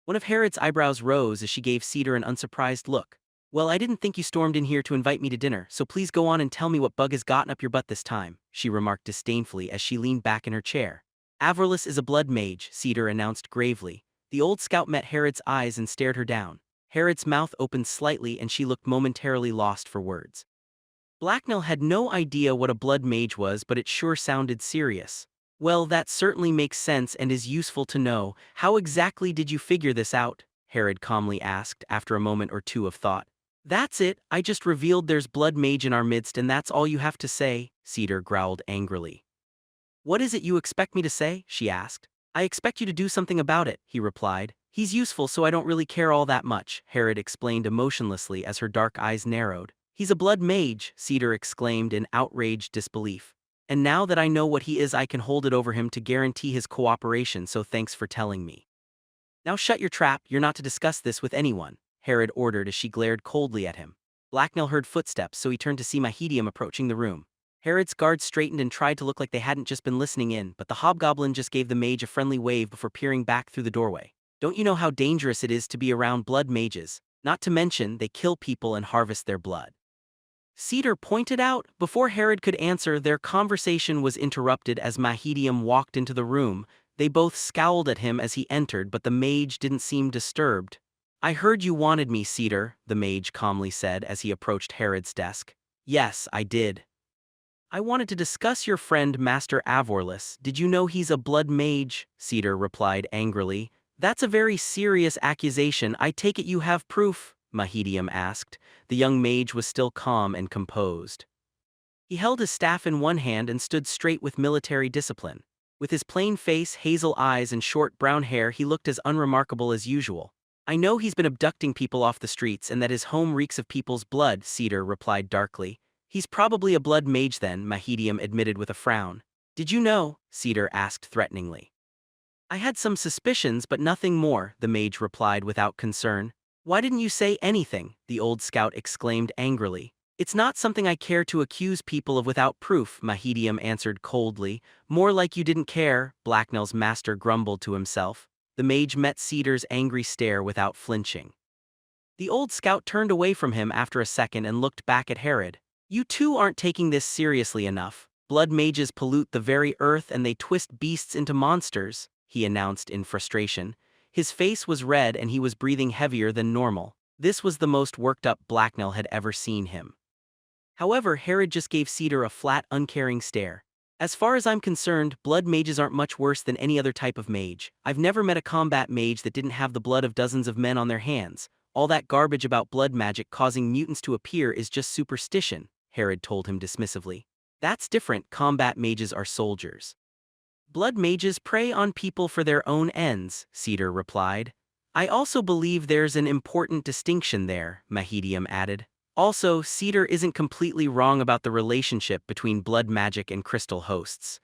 One of Herod's eyebrows rose as she gave Cedar an unsurprised look. "Well, I didn't think you stormed in here to invite me to dinner, so please go on and tell me what bug has gotten up your butt this time," she remarked disdainfully as she leaned back in her chair. "Averlis is a blood mage," Cedar announced gravely. The old scout met Herod's eyes and stared her down. Herod's mouth opened slightly and she looked momentarily lost for words. Blacknell had no idea what a blood mage was, but it sure sounded serious. "Well, that certainly makes sense and is useful to know. How exactly did you figure this out?" Herod calmly asked after a moment or two of thought. "That's it, I just revealed there's blood mage in our midst and that's all you have to say," Cedar growled angrily. "What is it you expect me to say?" she asked. "I expect you to do something about it," he replied. "He's useful, so I don't really care all that much," Herod explained emotionlessly as her dark eyes narrowed. "He's a blood mage," Cedar exclaimed in outraged disbelief. "And now that I know what he is, I can hold it over him to guarantee his cooperation, so thanks for telling me." "Now shut your trap, you're not to discuss this with anyone," Herod ordered as she glared coldly at him. Blacknell heard footsteps, so he turned to see Mahedium approaching the room. Herod's guards straightened and tried to look like they hadn't just been listening in, but the hobgoblin just gave the mage a friendly wave before peering back through the doorway. "Don't you know how dangerous it is to be around blood mages? Not to mention, they kill people and harvest their blood," Cedar pointed out. Before Herod could answer, their conversation was interrupted as Mahedium walked into the room. They both scowled at him as he entered, but the mage didn't seem disturbed. "I heard you wanted me, Cedar," the mage calmly said as he approached Herod's desk. "Yes, I did. I wanted to discuss your friend Master Avorlus. Did you know he's a blood mage? Cedar replied angrily. That's a very serious accusation. I take it you have proof? Mahedium asked. The young mage was still calm and composed. He held his staff in one hand and stood straight with military discipline. With his plain face, hazel eyes, and short brown hair, he looked as unremarkable as usual. I know he's been abducting people off the streets and that his home reeks of people's blood, Cedar replied darkly. He's probably a blood mage then, Mahedium admitted with a frown. Did you know? Cedar asked threateningly. I had some suspicions but nothing more, the mage replied without concern. Why didn't you say anything? The old scout exclaimed angrily. It's not something I care to accuse people of without proof, Mahedium answered coldly. More like you didn't care, Blacknell's master grumbled to himself. The mage met Cedar's angry stare without flinching. The old scout turned away from him after a second and looked back at Herod. You two aren't taking this seriously enough. Blood mages pollute the very earth and they twist beasts into monsters, he announced in frustration. His face was red and he was breathing heavier than normal. This was the most worked up Blacknell had ever seen him. However, Herod just gave Cedar a flat, uncaring stare. As far as I'm concerned, blood mages aren't much worse than any other type of mage. I've never met a combat mage that didn't have the blood of dozens of men on their hands. All that garbage about blood magic causing mutants to appear is just superstition, Herod told him dismissively. That's different, combat mages are soldiers. Blood mages prey on people for their own ends, Cedar replied. I also believe there's an important distinction there, Mahedium added. Also, Cedar isn't completely wrong about the relationship between blood magic and crystal hosts.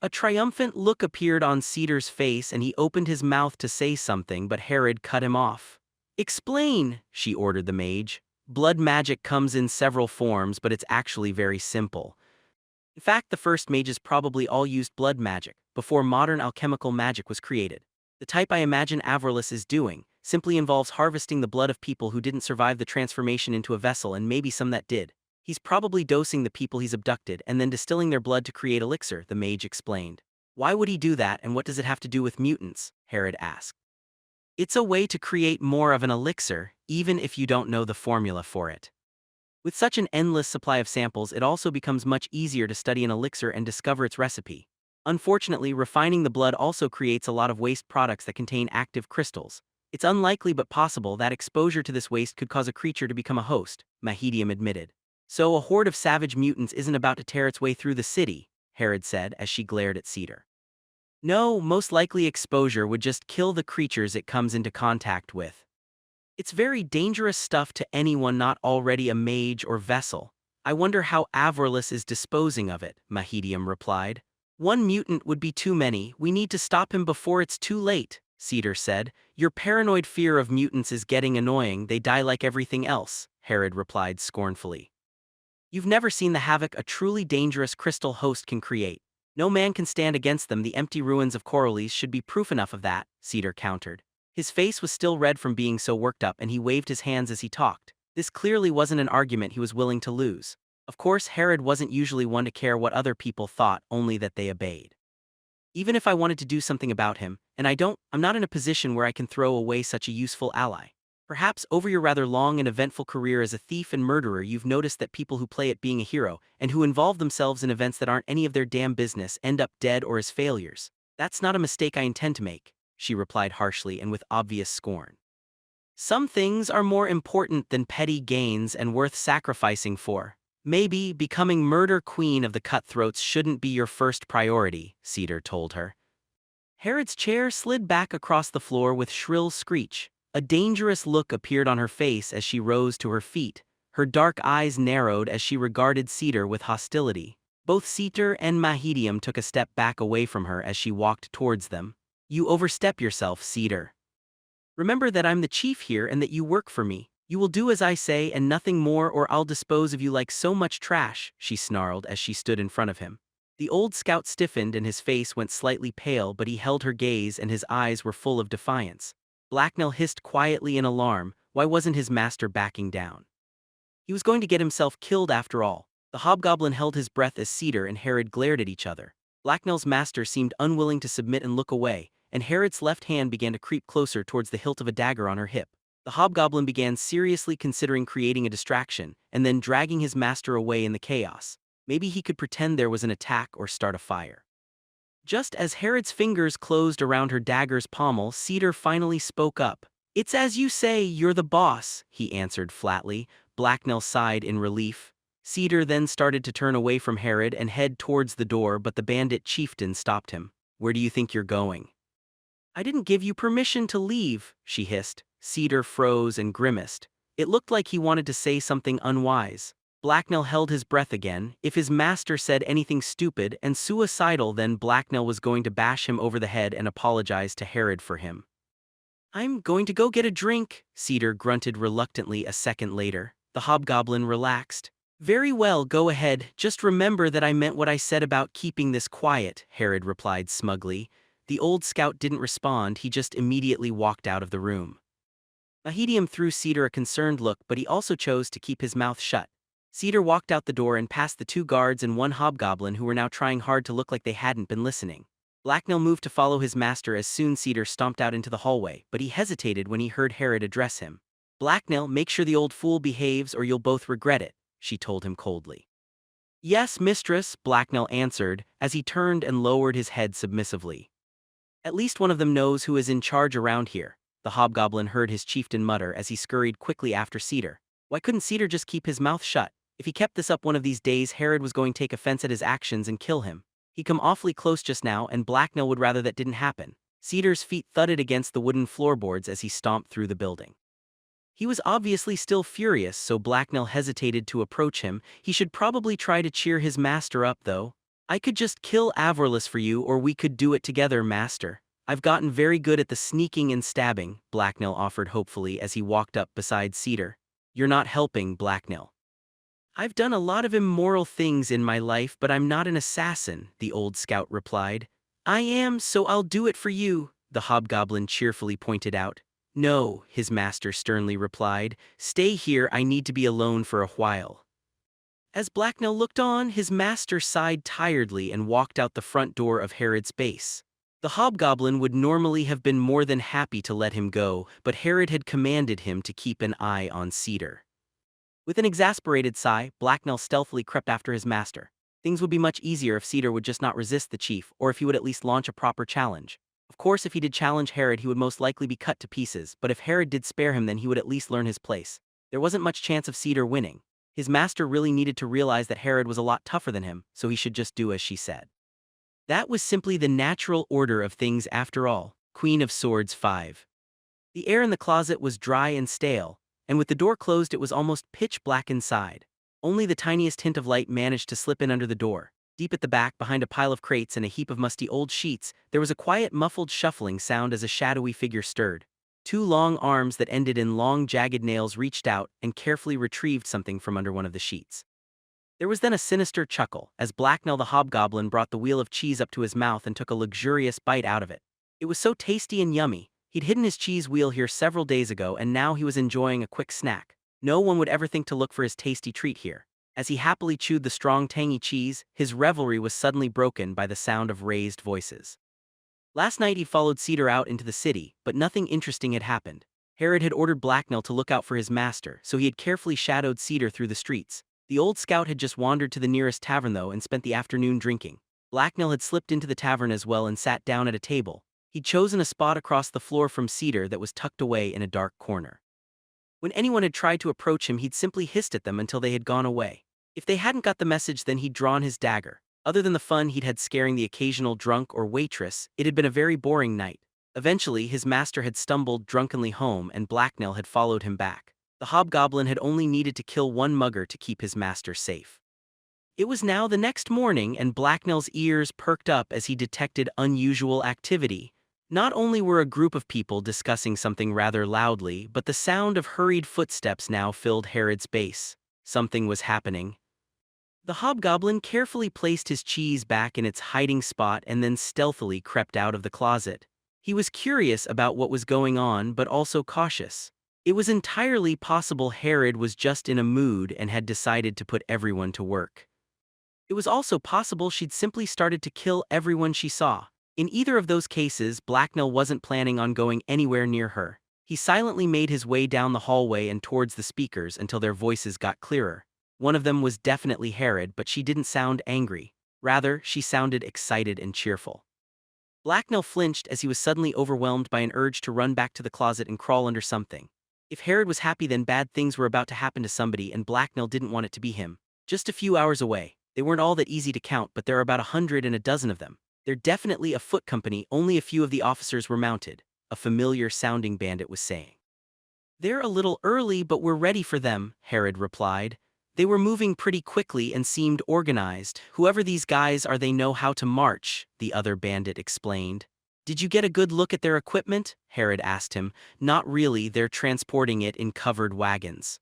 A triumphant look appeared on Cedar's face and he opened his mouth to say something, but Herod cut him off. Explain, she ordered the mage. Blood magic comes in several forms, but it's actually very simple. In fact, the first mages probably all used blood magic, before modern alchemical magic was created. The type I imagine Avorlus is doing simply involves harvesting the blood of people who didn't survive the transformation into a vessel and maybe some that did. He's probably dosing the people he's abducted and then distilling their blood to create elixir, the mage explained. Why would he do that and what does it have to do with mutants? Herod asked. It's a way to create more of an elixir, even if you don't know the formula for it. With such an endless supply of samples, it also becomes much easier to study an elixir and discover its recipe. Unfortunately, refining the blood also creates a lot of waste products that contain active crystals. It's unlikely but possible that exposure to this waste could cause a creature to become a host, Mahedium admitted. So a horde of savage mutants isn't about to tear its way through the city, Herod said as she glared at Cedar. No, most likely exposure would just kill the creatures it comes into contact with. It's very dangerous stuff to anyone not already a mage or vessel. I wonder how Avorlus is disposing of it, Mahedium replied. One mutant would be too many. We need to stop him before it's too late, Cedar said. Your paranoid fear of mutants is getting annoying. They die like everything else, Herod replied scornfully. You've never seen the havoc a truly dangerous crystal host can create. No man can stand against them. The empty ruins of Coriolis should be proof enough of that, Cedar countered. His face was still red from being so worked up and he waved his hands as he talked. This clearly wasn't an argument he was willing to lose. Of course, Herod wasn't usually one to care what other people thought, only that they obeyed. Even if I wanted to do something about him, and I'm not in a position where I can throw away such a useful ally. Perhaps over your rather long and eventful career as a thief and murderer, you've noticed that people who play at being a hero and who involve themselves in events that aren't any of their damn business end up dead or as failures. That's not a mistake I intend to make, she replied harshly and with obvious scorn. Some things are more important than petty gains and worth sacrificing for. Maybe becoming murder queen of the cutthroats shouldn't be your first priority, Cedar told her. Herod's chair slid back across the floor with shrill screech. A dangerous look appeared on her face as she rose to her feet. Her dark eyes narrowed as she regarded Cedar with hostility. Both Cedar and Mahedium took a step back away from her as she walked towards them. You overstep yourself, Cedar. Remember that I'm the chief here and that you work for me. You will do as I say and nothing more or I'll dispose of you like so much trash, she snarled as she stood in front of him. The old scout stiffened and his face went slightly pale, but he held her gaze and his eyes were full of defiance. Blacknell hissed quietly in alarm. Why wasn't his master backing down? He was going to get himself killed after all. The hobgoblin held his breath as Cedar and Herod glared at each other. Blacknell's master seemed unwilling to submit and look away, and Herod's left hand began to creep closer towards the hilt of a dagger on her hip. The hobgoblin began seriously considering creating a distraction, and then dragging his master away in the chaos. Maybe he could pretend there was an attack or start a fire. Just as Herod's fingers closed around her dagger's pommel, Cedar finally spoke up. "It's as you say, you're the boss," he answered flatly. Blacknell sighed in relief. Cedar then started to turn away from Herod and head towards the door, but the bandit chieftain stopped him. "Where do you think you're going?" "I didn't give you permission to leave," she hissed. Cedar froze and grimaced. It looked like he wanted to say something unwise. Blacknell held his breath again. If his master said anything stupid and suicidal, then Blacknell was going to bash him over the head and apologize to Herod for him. "I'm going to go get a drink," Cedar grunted reluctantly a second later. The hobgoblin relaxed. "Very well, go ahead. Just remember that I meant what I said about keeping this quiet," Herod replied smugly. The old scout didn't respond, he just immediately walked out of the room. Ahedium threw Cedar a concerned look, but he also chose to keep his mouth shut. Cedar walked out the door and past the 2 guards and 1 hobgoblin who were now trying hard to look like they hadn't been listening. Blacknell moved to follow his master as soon Cedar stomped out into the hallway, but he hesitated when he heard Herod address him. "Blacknell, make sure the old fool behaves or you'll both regret it," she told him coldly. "Yes, mistress," Blacknell answered, as he turned and lowered his head submissively. "At least one of them knows who is in charge around here," the hobgoblin heard his chieftain mutter as he scurried quickly after Cedar. Why couldn't Cedar just keep his mouth shut? If he kept this up one of these days, Herod was going to take offense at his actions and kill him. He'd come awfully close just now, and Blacknell would rather that didn't happen. Cedar's feet thudded against the wooden floorboards as he stomped through the building. He was obviously still furious, so Blacknell hesitated to approach him. He should probably try to cheer his master up, though. "I could just kill Avorlus for you, or we could do it together, master. I've gotten very good at the sneaking and stabbing," Blacknell offered hopefully as he walked up beside Cedar. "You're not helping, Blacknell." "I've done a lot of immoral things in my life, but I'm not an assassin," the old scout replied. "I am, so I'll do it for you," the hobgoblin cheerfully pointed out. "No," his master sternly replied. "Stay here, I need to be alone for a while." As Blacknell looked on, his master sighed tiredly and walked out the front door of Herod's base. The hobgoblin would normally have been more than happy to let him go, but Herod had commanded him to keep an eye on Cedar. With an exasperated sigh, Blacknell stealthily crept after his master. Things would be much easier if Cedar would just not resist the chief, or if he would at least launch a proper challenge. Of course, if he did challenge Herod, he would most likely be cut to pieces, but if Herod did spare him, then he would at least learn his place. There wasn't much chance of Cedar winning. His master really needed to realize that Herod was a lot tougher than him, so he should just do as she said. That was simply the natural order of things after all. Queen of Swords 5. The air in the closet was dry and stale, and with the door closed it was almost pitch black inside. Only the tiniest hint of light managed to slip in under the door. Deep at the back, behind a pile of crates and a heap of musty old sheets, there was a quiet muffled shuffling sound as a shadowy figure stirred. 2 long arms that ended in long jagged nails reached out and carefully retrieved something from under one of the sheets. There was then a sinister chuckle, as Blacknell the hobgoblin brought the wheel of cheese up to his mouth and took a luxurious bite out of it. It was so tasty and yummy. He'd hidden his cheese wheel here several days ago, and now he was enjoying a quick snack. No one would ever think to look for his tasty treat here. As he happily chewed the strong, tangy cheese, his revelry was suddenly broken by the sound of raised voices. Last night he followed Cedar out into the city, but nothing interesting had happened. Herod had ordered Blacknell to look out for his master, so he had carefully shadowed Cedar through the streets. The old scout had just wandered to the nearest tavern though and spent the afternoon drinking. Blacknell had slipped into the tavern as well and sat down at a table. He'd chosen a spot across the floor from Cedar that was tucked away in a dark corner. When anyone had tried to approach him, he'd simply hissed at them until they had gone away. If they hadn't got the message, then he'd drawn his dagger. Other than the fun he'd had scaring the occasional drunk or waitress, it had been a very boring night. Eventually, his master had stumbled drunkenly home and Blacknell had followed him back. The hobgoblin had only needed to kill 1 mugger to keep his master safe. It was now the next morning, and Blacknell's ears perked up as he detected unusual activity. Not only were a group of people discussing something rather loudly, but the sound of hurried footsteps now filled Herod's base. Something was happening. The hobgoblin carefully placed his cheese back in its hiding spot and then stealthily crept out of the closet. He was curious about what was going on, but also cautious. It was entirely possible Herod was just in a mood and had decided to put everyone to work. It was also possible she'd simply started to kill everyone she saw. In either of those cases, Blacknell wasn't planning on going anywhere near her. He silently made his way down the hallway and towards the speakers until their voices got clearer. One of them was definitely Herod, but she didn't sound angry. Rather, she sounded excited and cheerful. Blacknell flinched as he was suddenly overwhelmed by an urge to run back to the closet and crawl under something. If Herod was happy, then bad things were about to happen to somebody, and Blacknell didn't want it to be him. Just a few hours away. They weren't all that easy to count, but there are about 112 of them. They're definitely a foot company, only a few of the officers were mounted, a familiar-sounding bandit was saying. They're a little early, but we're ready for them, Herod replied. They were moving pretty quickly and seemed organized. Whoever these guys are, they know how to march, the other bandit explained. Did you get a good look at their equipment? Herod asked him. Not really, they're transporting it in covered wagons.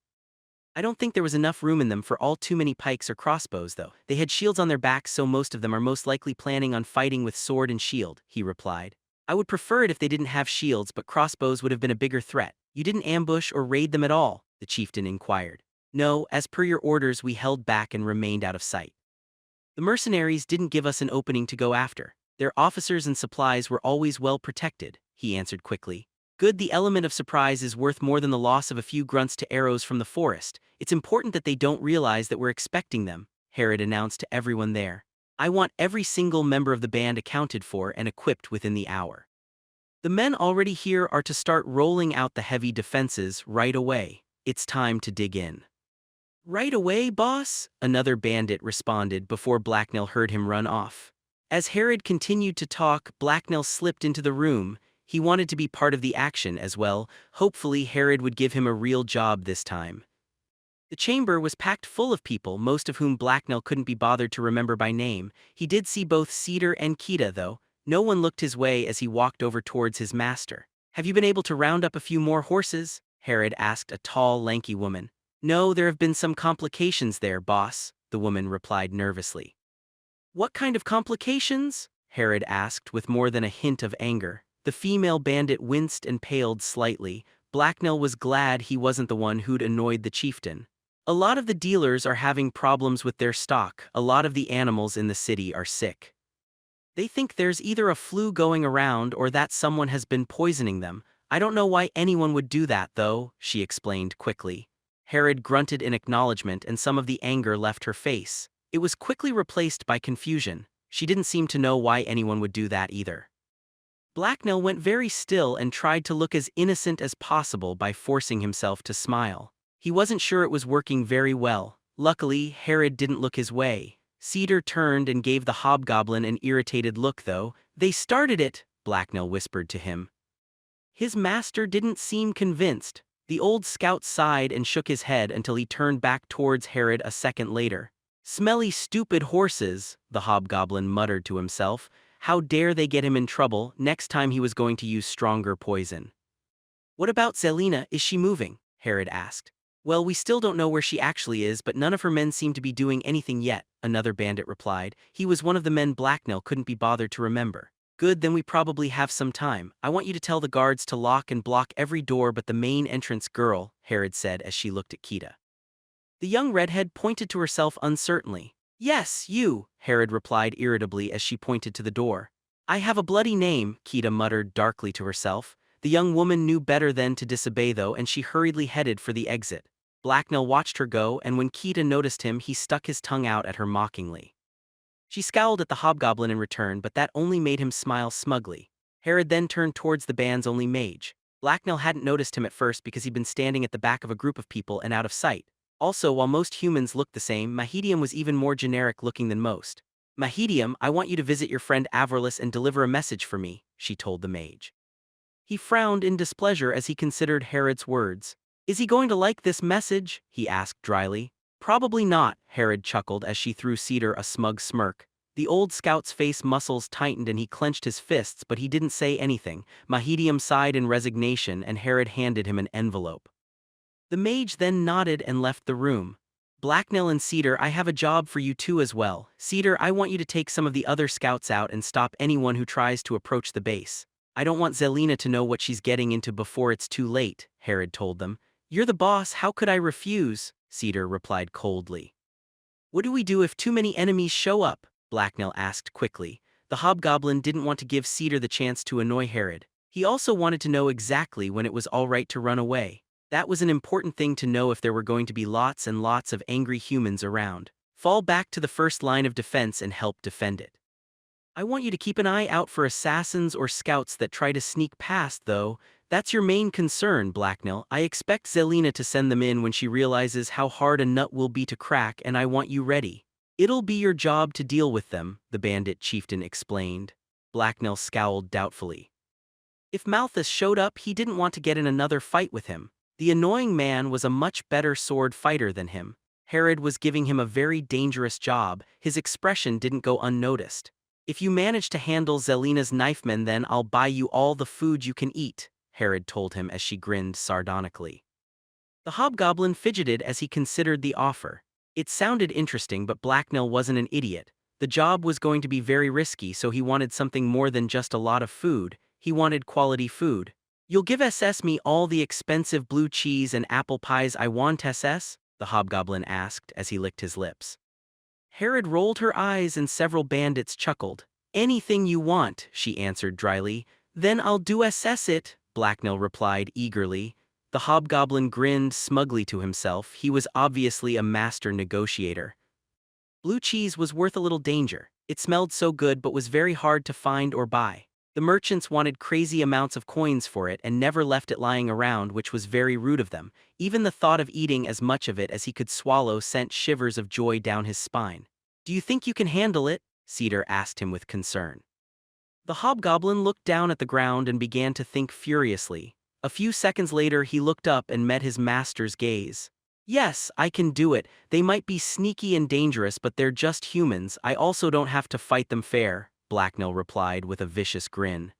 I don't think there was enough room in them for all too many pikes or crossbows, though. They had shields on their backs, so most of them are most likely planning on fighting with sword and shield, he replied. I would prefer it if they didn't have shields, but crossbows would have been a bigger threat. You didn't ambush or raid them at all? The chieftain inquired. No, as per your orders, we held back and remained out of sight. The mercenaries didn't give us an opening to go after. Their officers and supplies were always well protected, he answered quickly. Good, the element of surprise is worth more than the loss of a few grunts to arrows from the forest. It's important that they don't realize that we're expecting them, Herod announced to everyone there. I want every single member of the band accounted for and equipped within the hour. The men already here are to start rolling out the heavy defenses right away. It's time to dig in. Right away, boss? Another bandit responded before Blacknell heard him run off. As Herod continued to talk, Blacknell slipped into the room. He wanted to be part of the action as well. Hopefully Herod would give him a real job this time. The chamber was packed full of people, most of whom Blacknell couldn't be bothered to remember by name. He did see both Cedar and Kita, though. No one looked his way as he walked over towards his master. Have you been able to round up a few more horses? Herod asked a tall, lanky woman. No, there have been some complications there, boss, the woman replied nervously. What kind of complications? Herod asked with more than a hint of anger. The female bandit winced and paled slightly. Blacknell was glad he wasn't the one who'd annoyed the chieftain. A lot of the dealers are having problems with their stock. A lot of the animals in the city are sick. They think there's either a flu going around or that someone has been poisoning them. I don't know why anyone would do that, though, she explained quickly. Herod grunted in acknowledgement, and some of the anger left her face. It was quickly replaced by confusion. She didn't seem to know why anyone would do that either. Blacknell went very still and tried to look as innocent as possible by forcing himself to smile. He wasn't sure it was working very well. Luckily, Herod didn't look his way. Cedar turned and gave the hobgoblin an irritated look, though. They started it, Blacknell whispered to him. His master didn't seem convinced. The old scout sighed and shook his head until he turned back towards Herod a second later. Smelly, stupid horses, the hobgoblin muttered to himself. How dare they get him in trouble? Next time he was going to use stronger poison. What about Zelina? Is she moving? Herod asked. Well, we still don't know where she actually is, but none of her men seem to be doing anything yet, another bandit replied. He was one of the men Blacknell couldn't be bothered to remember. Good, then we probably have some time. I want you to tell the guards to lock and block every door but the main entrance. Girl, Herod said as she looked at Kita. The young redhead pointed to herself uncertainly. Yes, you, Herod replied irritably as she pointed to the door. I have a bloody name, Kita muttered darkly to herself. The young woman knew better than to disobey, though, and she hurriedly headed for the exit. Blacknell watched her go, and when Kita noticed him, he stuck his tongue out at her mockingly. She scowled at the hobgoblin in return, but that only made him smile smugly. Herod then turned towards the band's only mage. Blacknell hadn't noticed him at first because he'd been standing at the back of a group of people and out of sight. Also, while most humans looked the same, Mahedium was even more generic looking than most. Mahedium, I want you to visit your friend Averlis and deliver a message for me, she told the mage. He frowned in displeasure as he considered Herod's words. Is he going to like this message? He asked dryly. Probably not, Herod chuckled as she threw Cedar a smug smirk. The old scout's face muscles tightened and he clenched his fists, but he didn't say anything. Mahedium sighed in resignation and Herod handed him an envelope. The mage then nodded and left the room. Blacknell and Cedar, I have a job for you two as well. Cedar, I want you to take some of the other scouts out and stop anyone who tries to approach the base. I don't want Zelina to know what she's getting into before it's too late, Herod told them. You're the boss, how could I refuse? Cedar replied coldly. What do we do if too many enemies show up? Blacknell asked quickly. The hobgoblin didn't want to give Cedar the chance to annoy Herod. He also wanted to know exactly when it was all right to run away. That was an important thing to know if there were going to be lots and lots of angry humans around. Fall back to the first line of defense and help defend it. I want you to keep an eye out for assassins or scouts that try to sneak past, though. That's your main concern, Blacknell. I expect Zelina to send them in when she realizes how hard a nut will be to crack, and I want you ready. It'll be your job to deal with them, the bandit chieftain explained. Blacknell scowled doubtfully. If Malthus showed up, he didn't want to get in another fight with him. The annoying man was a much better sword fighter than him. Herod was giving him a very dangerous job. His expression didn't go unnoticed. If you manage to handle Zelina's knifemen, then I'll buy you all the food you can eat, Herod told him as she grinned sardonically. The hobgoblin fidgeted as he considered the offer. It sounded interesting, but Blacknell wasn't an idiot. The job was going to be very risky, so he wanted something more than just a lot of food. He wanted quality food. You'll give SS me all the expensive blue cheese and apple pies I want, SS? The hobgoblin asked as he licked his lips. Herod rolled her eyes and several bandits chuckled. Anything you want, she answered dryly. Then I'll do SS it, Blacknell replied eagerly. The hobgoblin grinned smugly to himself. He was obviously a master negotiator. Blue cheese was worth a little danger. It smelled so good but was very hard to find or buy. The merchants wanted crazy amounts of coins for it and never left it lying around, which was very rude of them. Even the thought of eating as much of it as he could swallow sent shivers of joy down his spine. Do you think you can handle it? Cedar asked him with concern. The hobgoblin looked down at the ground and began to think furiously. A few seconds later he looked up and met his master's gaze. Yes, I can do it. They might be sneaky and dangerous, but they're just humans. I also don't have to fight them fair, Blacknell replied with a vicious grin.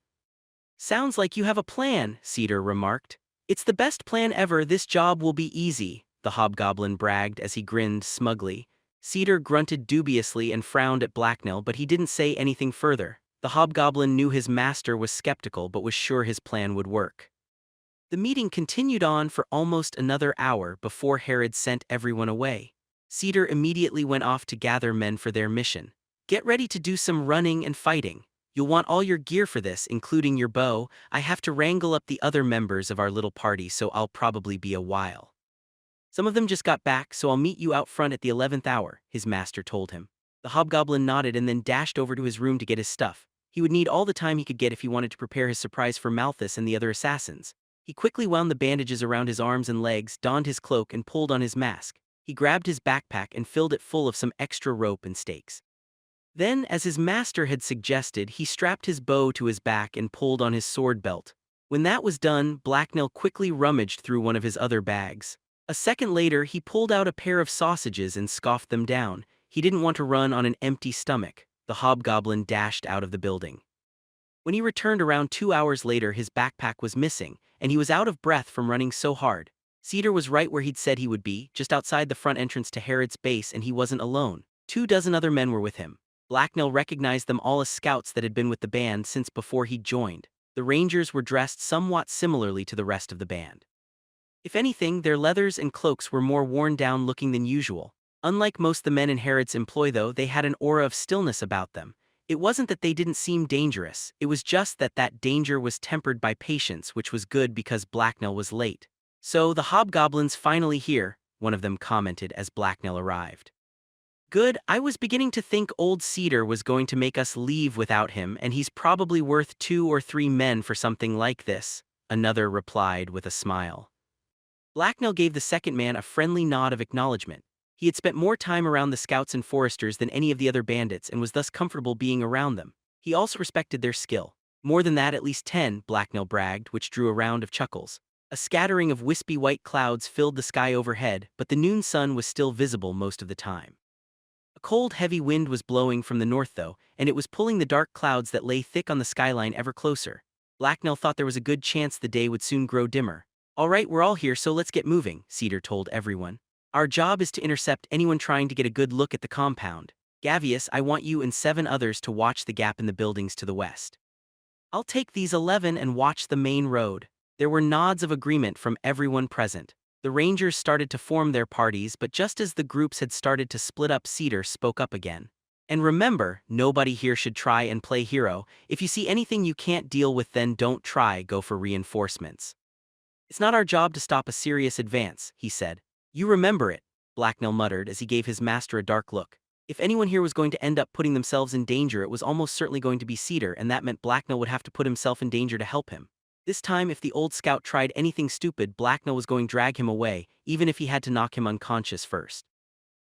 Sounds like you have a plan, Cedar remarked. It's the best plan ever. This job will be easy, the hobgoblin bragged as he grinned smugly. Cedar grunted dubiously and frowned at Blacknell, but he didn't say anything further. The hobgoblin knew his master was skeptical but was sure his plan would work. The meeting continued on for almost another hour before Herod sent everyone away. Cedar immediately went off to gather men for their mission. Get ready to do some running and fighting. You'll want all your gear for this, including your bow. I have to wrangle up the other members of our little party, so I'll probably be a while. Some of them just got back, so I'll meet you out front at the 11th hour, his master told him. The hobgoblin nodded and then dashed over to his room to get his stuff. He would need all the time he could get if he wanted to prepare his surprise for Malthus and the other assassins. He quickly wound the bandages around his arms and legs, donned his cloak, and pulled on his mask. He grabbed his backpack and filled it full of some extra rope and stakes. Then, as his master had suggested, he strapped his bow to his back and pulled on his sword belt. When that was done, Blacknell quickly rummaged through one of his other bags. A second later, he pulled out a pair of sausages and scoffed them down. He didn't want to run on an empty stomach. The hobgoblin dashed out of the building. When he returned around 2 hours later, his backpack was missing, and he was out of breath from running so hard. Cedar was right where he'd said he would be, just outside the front entrance to Herod's base, and he wasn't alone. 24 other men were with him. Blacknell recognized them all as scouts that had been with the band since before he joined. The Rangers were dressed somewhat similarly to the rest of the band. If anything, their leathers and cloaks were more worn down looking than usual. Unlike most the men in Herod's employ, though, they had an aura of stillness about them. It wasn't that they didn't seem dangerous, it was just that that danger was tempered by patience, which was good because Blacknell was late. So, the hobgoblin's finally here, one of them commented as Blacknell arrived. Good, I was beginning to think old Cedar was going to make us leave without him, and he's probably worth 2 or 3 men for something like this, another replied with a smile. Blacknell gave the second man a friendly nod of acknowledgement. He had spent more time around the scouts and foresters than any of the other bandits and was thus comfortable being around them. He also respected their skill. More than that, at least 10, Blacknell bragged, which drew a round of chuckles. A scattering of wispy white clouds filled the sky overhead, but the noon sun was still visible most of the time. A cold, heavy wind was blowing from the north, though, and it was pulling the dark clouds that lay thick on the skyline ever closer. Blacknell thought there was a good chance the day would soon grow dimmer. All right, we're all here, so let's get moving, Cedar told everyone. Our job is to intercept anyone trying to get a good look at the compound. Gavious, I want you and 7 others to watch the gap in the buildings to the west. I'll take these 11 and watch the main road. There were nods of agreement from everyone present. The Rangers started to form their parties, but just as the groups had started to split up, Cedar spoke up again. And remember, nobody here should try and play hero. If you see anything you can't deal with, then don't try, go for reinforcements. It's not our job to stop a serious advance, he said. You remember it, Blacknell muttered as he gave his master a dark look. If anyone here was going to end up putting themselves in danger, it was almost certainly going to be Cedar, and that meant Blacknell would have to put himself in danger to help him. This time, if the old scout tried anything stupid, Blacknell was going to drag him away, even if he had to knock him unconscious first.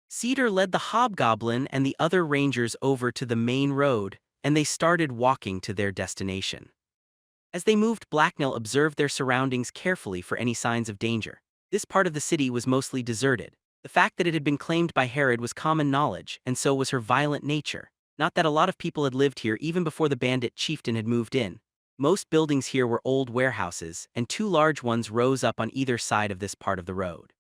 Cedar led the hobgoblin and the other rangers over to the main road, and they started walking to their destination. As they moved, Blacknell observed their surroundings carefully for any signs of danger. This part of the city was mostly deserted. The fact that it had been claimed by Herod was common knowledge, and so was her violent nature. Not that a lot of people had lived here even before the bandit chieftain had moved in. Most buildings here were old warehouses, and two large ones rose up on either side of this part of the road.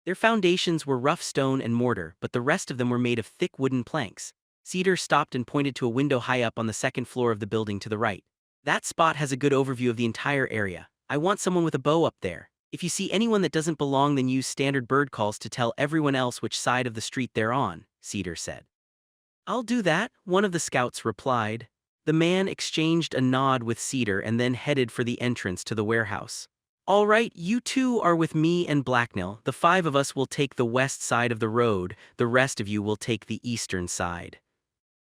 Their foundations were rough stone and mortar, but the rest of them were made of thick wooden planks. Cedar stopped and pointed to a window high up on the second floor of the building to the right. That spot has a good overview of the entire area. I want someone with a bow up there. If you see anyone that doesn't belong, then use standard bird calls to tell everyone else which side of the street they're on, Cedar said. I'll do that, one of the scouts replied. The man exchanged a nod with Cedar and then headed for the entrance to the warehouse. All right, you two are with me and Blacknell. The five of us will take the west side of the road. The rest of you will take the eastern side.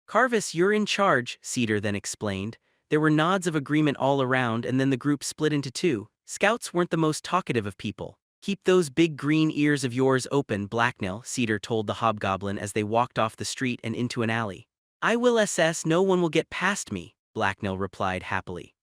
Carvis, you're in charge, Cedar then explained. There were nods of agreement all around, and then the group split into two. Scouts weren't the most talkative of people. Keep those big green ears of yours open, Blacknell, Cedar told the hobgoblin as they walked off the street and into an alley. I will SS, no one will get past me, Blacknell replied happily.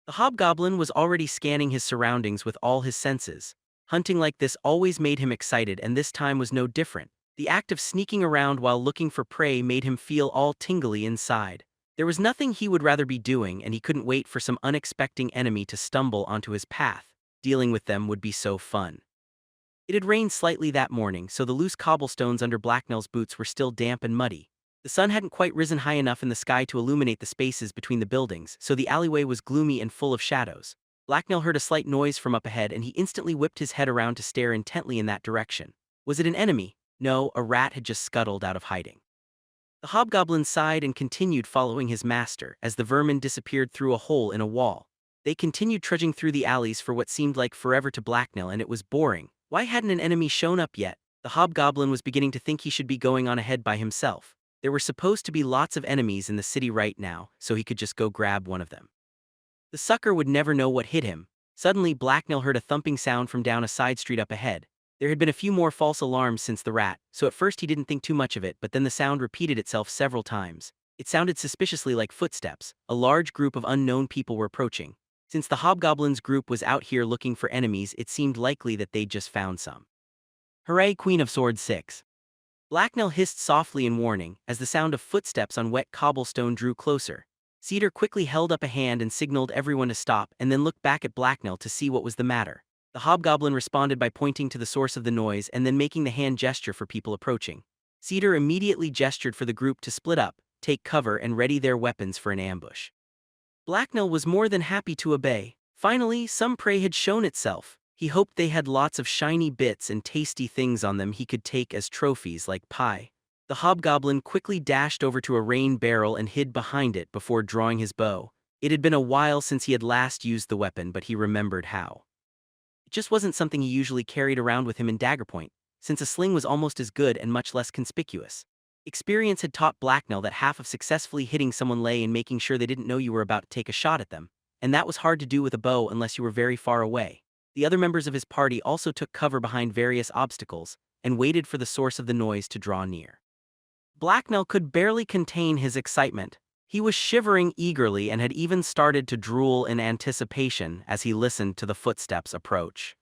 The hobgoblin was already scanning his surroundings with all his senses. Hunting like this always made him excited, and this time was no different. The act of sneaking around while looking for prey made him feel all tingly inside. There was nothing he would rather be doing, and he couldn't wait for some unexpected enemy to stumble onto his path. Dealing with them would be so fun. It had rained slightly that morning, so the loose cobblestones under Blacknell's boots were still damp and muddy. The sun hadn't quite risen high enough in the sky to illuminate the spaces between the buildings, so the alleyway was gloomy and full of shadows. Blacknell heard a slight noise from up ahead, and he instantly whipped his head around to stare intently in that direction. Was it an enemy? No, a rat had just scuttled out of hiding. The hobgoblin sighed and continued following his master as the vermin disappeared through a hole in a wall. They continued trudging through the alleys for what seemed like forever to Blacknell, and it was boring. Why hadn't an enemy shown up yet? The hobgoblin was beginning to think he should be going on ahead by himself. There were supposed to be lots of enemies in the city right now, so he could just go grab one of them. The sucker would never know what hit him. Suddenly, Blacknell heard a thumping sound from down a side street up ahead. There had been a few more false alarms since the rat, so at first he didn't think too much of it, but then the sound repeated itself several times. It sounded suspiciously like footsteps. A large group of unknown people were approaching. Since the hobgoblin's group was out here looking for enemies, it seemed likely that they'd just found some. Hooray, Queen of Swords 6. Blacknell hissed softly in warning as the sound of footsteps on wet cobblestone drew closer. Cedar quickly held up a hand and signaled everyone to stop, and then looked back at Blacknell to see what was the matter. The hobgoblin responded by pointing to the source of the noise and then making the hand gesture for people approaching. Cedar immediately gestured for the group to split up, take cover, and ready their weapons for an ambush. Blacknell was more than happy to obey. Finally, some prey had shown itself. He hoped they had lots of shiny bits and tasty things on them he could take as trophies like pie. The hobgoblin quickly dashed over to a rain barrel and hid behind it before drawing his bow. It had been a while since he had last used the weapon, but he remembered how. It just wasn't something he usually carried around with him in Daggerpoint, since a sling was almost as good and much less conspicuous. Experience had taught Blacknell that half of successfully hitting someone lay in making sure they didn't know you were about to take a shot at them, and that was hard to do with a bow unless you were very far away. The other members of his party also took cover behind various obstacles and waited for the source of the noise to draw near. Blacknell could barely contain his excitement. He was shivering eagerly and had even started to drool in anticipation as he listened to the footsteps approach.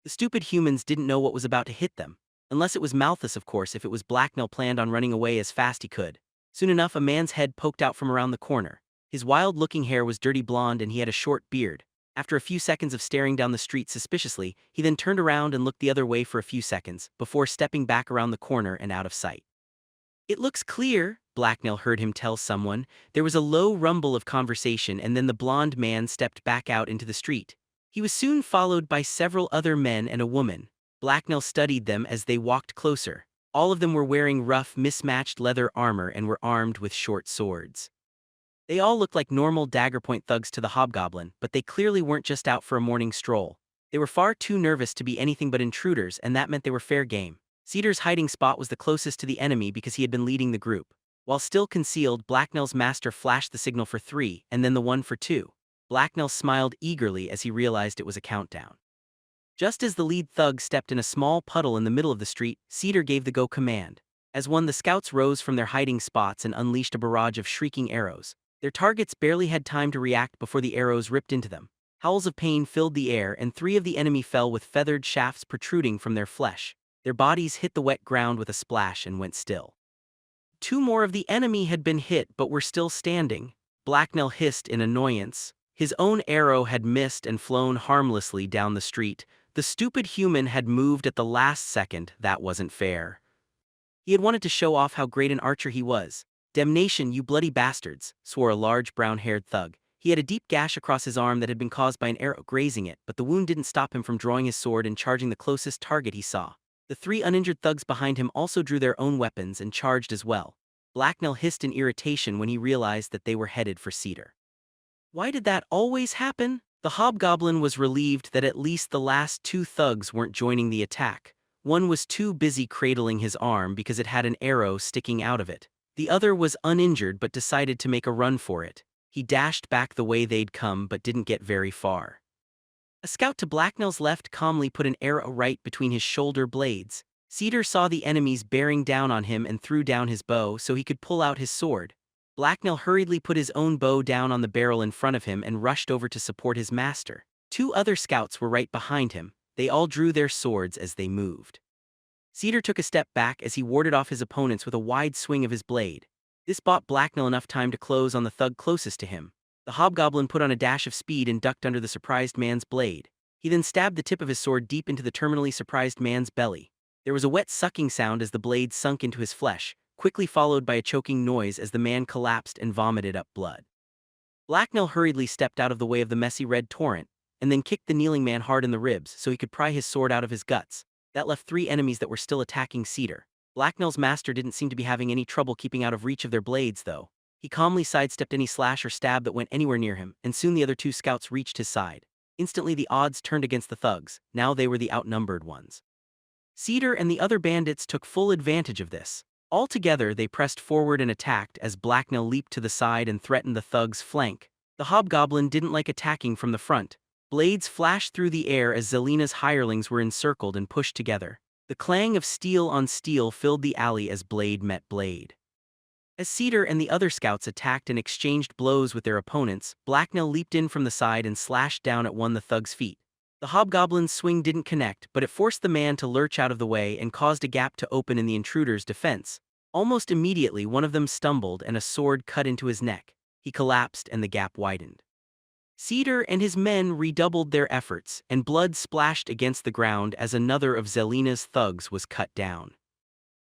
The stupid humans didn't know what was about to hit them. Unless it was Malthus, of course. If it was Blacknell, planned on running away as fast he could. Soon enough, a man's head poked out from around the corner. His wild-looking hair was dirty blonde and he had a short beard. After a few seconds of staring down the street suspiciously, he then turned around and looked the other way for a few seconds, before stepping back around the corner and out of sight. "It looks clear," Blacknell heard him tell someone. There was a low rumble of conversation, and then the blonde man stepped back out into the street. He was soon followed by several other men and a woman. Blacknell studied them as they walked closer. All of them were wearing rough, mismatched leather armor and were armed with short swords. They all looked like normal Daggerpoint thugs to the hobgoblin, but they clearly weren't just out for a morning stroll. They were far too nervous to be anything but intruders, and that meant they were fair game. Cedar's hiding spot was the closest to the enemy because he had been leading the group. While still concealed, Blacknell's master flashed the signal for 3 and then the one for 2. Blacknell smiled eagerly as he realized it was a countdown. Just as the lead thug stepped in a small puddle in the middle of the street, Cedar gave the go command. As one, the scouts rose from their hiding spots and unleashed a barrage of shrieking arrows. Their targets barely had time to react before the arrows ripped into them. Howls of pain filled the air, and 3 of the enemy fell with feathered shafts protruding from their flesh. Their bodies hit the wet ground with a splash and went still. 2 more of the enemy had been hit but were still standing. Blacknell hissed in annoyance. His own arrow had missed and flown harmlessly down the street. The stupid human had moved at the last second. That wasn't fair. He had wanted to show off how great an archer he was. "Damnation, you bloody bastards," swore a large brown-haired thug. He had a deep gash across his arm that had been caused by an arrow grazing it, but the wound didn't stop him from drawing his sword and charging the closest target he saw. The 3 uninjured thugs behind him also drew their own weapons and charged as well. Blacknell hissed in irritation when he realized that they were headed for Cedar. Why did that always happen? The hobgoblin was relieved that at least the last 2 thugs weren't joining the attack. One was too busy cradling his arm because it had an arrow sticking out of it. The other was uninjured but decided to make a run for it. He dashed back the way they'd come but didn't get very far. A scout to Blacknell's left calmly put an arrow right between his shoulder blades. Cedar saw the enemies bearing down on him and threw down his bow so he could pull out his sword. Blacknell hurriedly put his own bow down on the barrel in front of him and rushed over to support his master. 2 other scouts were right behind him. They all drew their swords as they moved. Cedar took a step back as he warded off his opponents with a wide swing of his blade. This bought Blacknell enough time to close on the thug closest to him. The hobgoblin put on a dash of speed and ducked under the surprised man's blade. He then stabbed the tip of his sword deep into the terminally surprised man's belly. There was a wet sucking sound as the blade sunk into his flesh, quickly followed by a choking noise as the man collapsed and vomited up blood. Blacknell hurriedly stepped out of the way of the messy red torrent, and then kicked the kneeling man hard in the ribs so he could pry his sword out of his guts. That left 3 enemies that were still attacking Cedar. Blacknell's master didn't seem to be having any trouble keeping out of reach of their blades, though. He calmly sidestepped any slash or stab that went anywhere near him, and soon the other 2 scouts reached his side. Instantly the odds turned against the thugs. Now they were the outnumbered ones. Cedar and the other bandits took full advantage of this. Altogether, they pressed forward and attacked as Blacknell leaped to the side and threatened the thug's flank. The hobgoblin didn't like attacking from the front. Blades flashed through the air as Zelina's hirelings were encircled and pushed together. The clang of steel on steel filled the alley as blade met blade. As Cedar and the other scouts attacked and exchanged blows with their opponents, Blacknell leaped in from the side and slashed down at one of the thug's feet. The hobgoblin's swing didn't connect, but it forced the man to lurch out of the way and caused a gap to open in the intruder's defense. Almost immediately, one of them stumbled and a sword cut into his neck. He collapsed and the gap widened. Cedar and his men redoubled their efforts, and blood splashed against the ground as another of Zelina's thugs was cut down.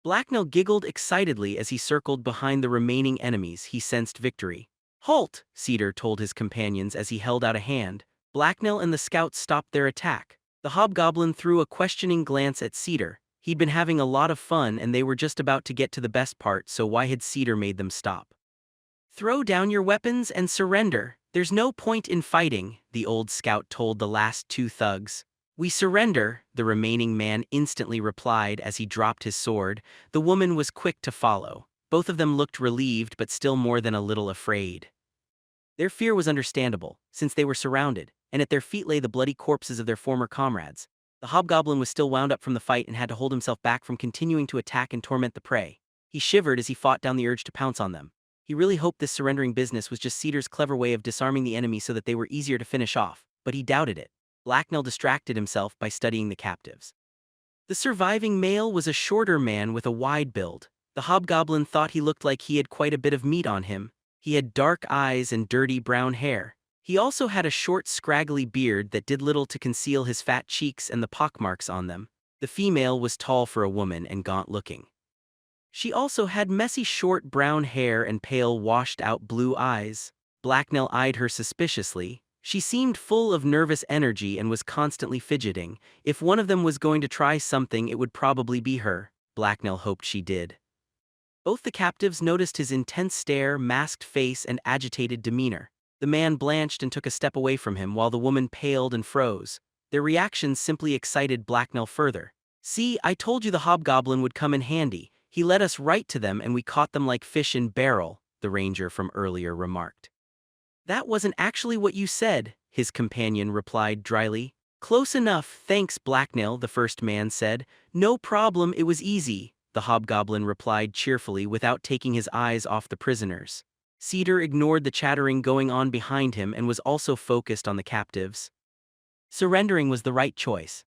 Blacknell giggled excitedly as he circled behind the remaining enemies. He sensed victory. "Halt!" Cedar told his companions as he held out a hand. Blacknell and the scouts stopped their attack. The hobgoblin threw a questioning glance at Cedar. He'd been having a lot of fun and they were just about to get to the best part, so why had Cedar made them stop? "Throw down your weapons and surrender. There's no point in fighting," the old scout told the last 2 thugs. "We surrender," the remaining man instantly replied as he dropped his sword. The woman was quick to follow. Both of them looked relieved but still more than a little afraid. Their fear was understandable, since they were surrounded, and at their feet lay the bloody corpses of their former comrades. The hobgoblin was still wound up from the fight and had to hold himself back from continuing to attack and torment the prey. He shivered as he fought down the urge to pounce on them. He really hoped this surrendering business was just Cedar's clever way of disarming the enemy so that they were easier to finish off, but he doubted it. Blacknell distracted himself by studying the captives. The surviving male was a shorter man with a wide build. The hobgoblin thought he looked like he had quite a bit of meat on him. He had dark eyes and dirty brown hair. He also had a short, scraggly beard that did little to conceal his fat cheeks and the pockmarks on them. The female was tall for a woman and gaunt-looking. She also had messy short brown hair and pale washed-out blue eyes. Blacknell eyed her suspiciously. She seemed full of nervous energy and was constantly fidgeting. If one of them was going to try something, it would probably be her. Blacknell hoped she did. Both the captives noticed his intense stare, masked face, and agitated demeanor. The man blanched and took a step away from him while the woman paled and froze. Their reactions simply excited Blacknell further. "See, I told you the hobgoblin would come in handy. He led us right to them and we caught them like fish in barrel," the ranger from earlier remarked. "That wasn't actually what you said," his companion replied dryly. "Close enough, thanks, Blacknell," the first man said. "No problem, it was easy," the hobgoblin replied cheerfully without taking his eyes off the prisoners. Cedar ignored the chattering going on behind him and was also focused on the captives. Surrendering was the right choice.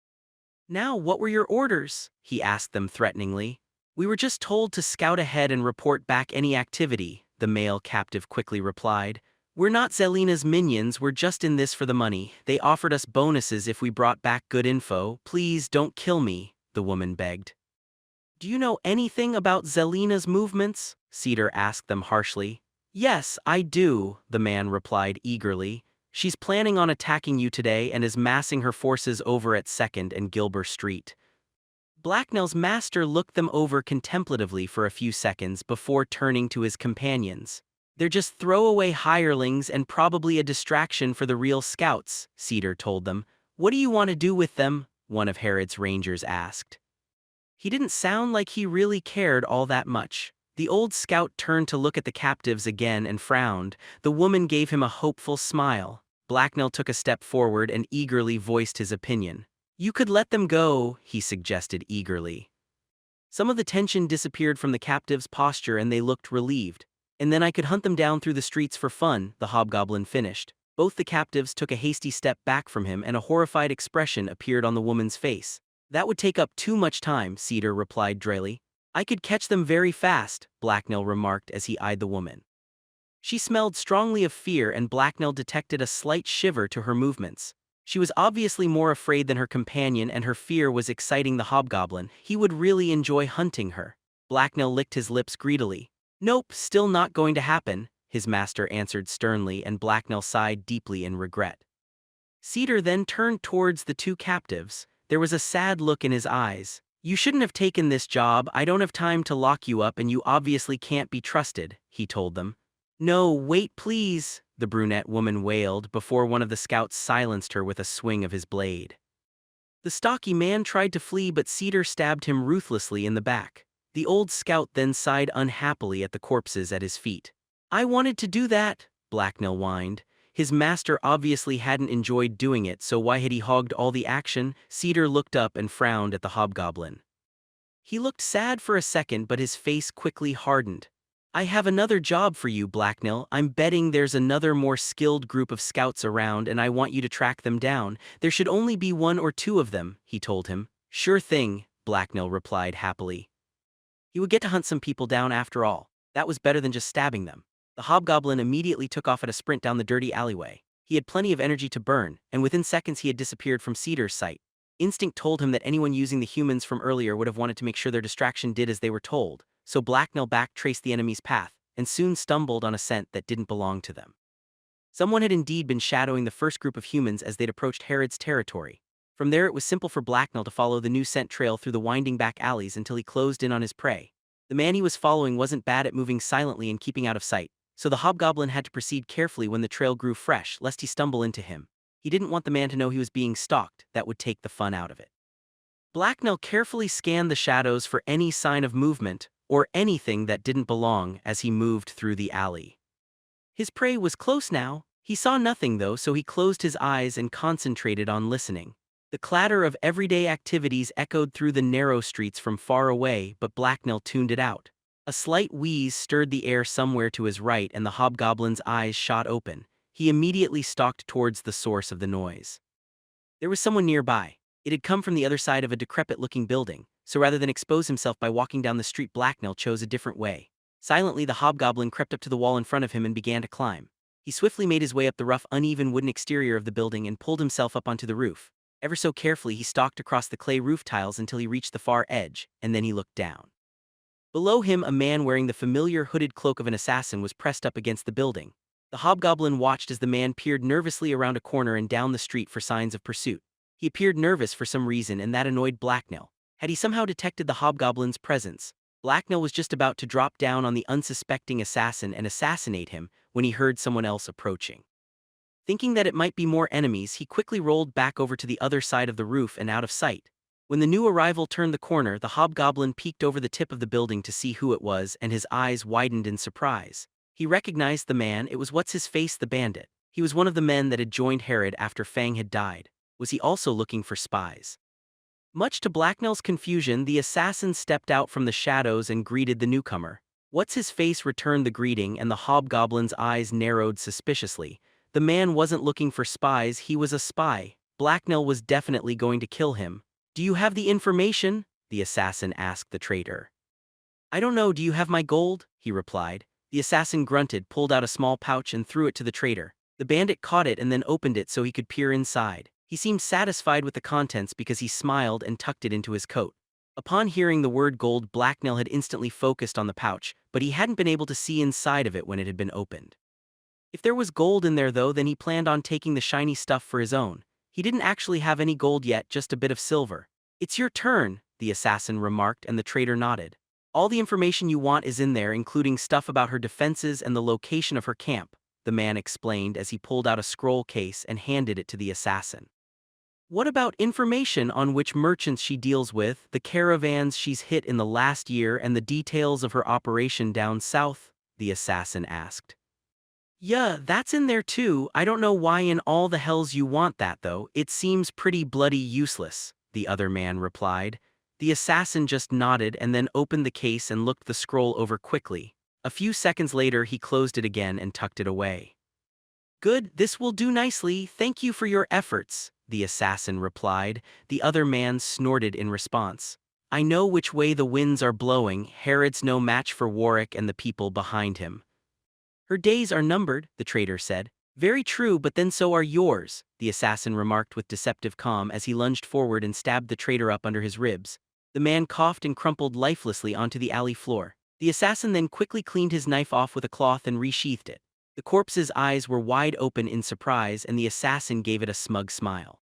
"Now, what were your orders?" he asked them threateningly. "We were just told to scout ahead and report back any activity," the male captive quickly replied. "We're not Zelina's minions, we're just in this for the money. They offered us bonuses if we brought back good info. Please don't kill me," the woman begged. "Do you know anything about Zelina's movements?" Cedar asked them harshly. "Yes, I do," the man replied eagerly. "She's planning on attacking you today and is massing her forces over at 2nd and Gilbert Street." Blacknell's master looked them over contemplatively for a few seconds before turning to his companions. "They're just throwaway hirelings and probably a distraction for the real scouts," Cedar told them. "What do you want to do with them?" one of Herod's rangers asked. He didn't sound like he really cared all that much. The old scout turned to look at the captives again and frowned. The woman gave him a hopeful smile. Blacknell took a step forward and eagerly voiced his opinion. "You could let them go," he suggested eagerly. Some of the tension disappeared from the captives' posture and they looked relieved. "And then I could hunt them down through the streets for fun," the hobgoblin finished. Both the captives took a hasty step back from him and a horrified expression appeared on the woman's face. "That would take up too much time," Cedar replied drily. "I could catch them very fast," Blacknell remarked as he eyed the woman. She smelled strongly of fear and Blacknell detected a slight shiver to her movements. She was obviously more afraid than her companion and her fear was exciting the hobgoblin. He would really enjoy hunting her. Blacknell licked his lips greedily. "Nope, still not going to happen," his master answered sternly and Blacknell sighed deeply in regret. Cedar then turned towards the two captives. There was a sad look in his eyes. "You shouldn't have taken this job, I don't have time to lock you up and you obviously can't be trusted," he told them. "No, wait please," the brunette woman wailed before one of the scouts silenced her with a swing of his blade. The stocky man tried to flee but Cedar stabbed him ruthlessly in the back. The old scout then sighed unhappily at the corpses at his feet. "I wanted to do that," Blacknell whined. His master obviously hadn't enjoyed doing it, so why had he hogged all the action? Cedar looked up and frowned at the hobgoblin. He looked sad for a second but his face quickly hardened. "I have another job for you, Blacknell. I'm betting there's another more skilled group of scouts around and I want you to track them down. There should only be 1 or 2 of them," he told him. "Sure thing," Blacknell replied happily. He would get to hunt some people down after all. That was better than just stabbing them. The hobgoblin immediately took off at a sprint down the dirty alleyway. He had plenty of energy to burn, and within seconds he had disappeared from Cedar's sight. Instinct told him that anyone using the humans from earlier would have wanted to make sure their distraction did as they were told, so Blacknell back-traced the enemy's path, and soon stumbled on a scent that didn't belong to them. Someone had indeed been shadowing the first group of humans as they'd approached Herod's territory. From there it was simple for Blacknell to follow the new scent trail through the winding back alleys until he closed in on his prey. The man he was following wasn't bad at moving silently and keeping out of sight, so the hobgoblin had to proceed carefully when the trail grew fresh, lest he stumble into him. He didn't want the man to know he was being stalked, that would take the fun out of it. Blacknell carefully scanned the shadows for any sign of movement, or anything that didn't belong as he moved through the alley. His prey was close now. He saw nothing though, so he closed his eyes and concentrated on listening. The clatter of everyday activities echoed through the narrow streets from far away, but Blacknell tuned it out. A slight wheeze stirred the air somewhere to his right and the hobgoblin's eyes shot open. He immediately stalked towards the source of the noise. There was someone nearby. It had come from the other side of a decrepit-looking building, so rather than expose himself by walking down the street, Blacknell chose a different way. Silently, the hobgoblin crept up to the wall in front of him and began to climb. He swiftly made his way up the rough, uneven wooden exterior of the building and pulled himself up onto the roof. Ever so carefully, he stalked across the clay roof tiles until he reached the far edge, and then he looked down. Below him, a man wearing the familiar hooded cloak of an assassin was pressed up against the building. The hobgoblin watched as the man peered nervously around a corner and down the street for signs of pursuit. He appeared nervous for some reason, and that annoyed Blacknell. Had he somehow detected the hobgoblin's presence? Blacknell was just about to drop down on the unsuspecting assassin and assassinate him when he heard someone else approaching. Thinking that it might be more enemies, he quickly rolled back over to the other side of the roof and out of sight. When the new arrival turned the corner, the hobgoblin peeked over the tip of the building to see who it was, and his eyes widened in surprise. He recognized the man. It was What's-His-Face the bandit. He was one of the men that had joined Herod after Fang had died. Was he also looking for spies? Much to Blacknell's confusion, the assassin stepped out from the shadows and greeted the newcomer. What's-His-Face returned the greeting, and the hobgoblin's eyes narrowed suspiciously. The man wasn't looking for spies, he was a spy. Blacknell was definitely going to kill him. "Do you have the information?" the assassin asked the traitor. "I don't know, do you have my gold?" he replied. The assassin grunted, pulled out a small pouch and threw it to the traitor. The bandit caught it and then opened it so he could peer inside. He seemed satisfied with the contents because he smiled and tucked it into his coat. Upon hearing the word gold, Blacknell had instantly focused on the pouch, but he hadn't been able to see inside of it when it had been opened. If there was gold in there though, then he planned on taking the shiny stuff for his own. He didn't actually have any gold yet, just a bit of silver. "It's your turn," the assassin remarked, and the traitor nodded. "All the information you want is in there, including stuff about her defenses and the location of her camp," the man explained as he pulled out a scroll case and handed it to the assassin. "What about information on which merchants she deals with, the caravans she's hit in the last year, and the details of her operation down south?" the assassin asked. "Yeah, that's in there too. I don't know why in all the hells you want that though. It seems pretty bloody useless," the other man replied. The assassin just nodded and then opened the case and looked the scroll over quickly. A few seconds later he closed it again and tucked it away. "Good, this will do nicely. Thank you for your efforts," the assassin replied. The other man snorted in response. "I know which way the winds are blowing. Herod's no match for Warwick and the people behind him." "Her days are numbered," the traitor said. "Very true, but then so are yours," the assassin remarked with deceptive calm as he lunged forward and stabbed the traitor up under his ribs. The man coughed and crumpled lifelessly onto the alley floor. The assassin then quickly cleaned his knife off with a cloth and resheathed it. The corpse's eyes were wide open in surprise, and the assassin gave it a smug smile.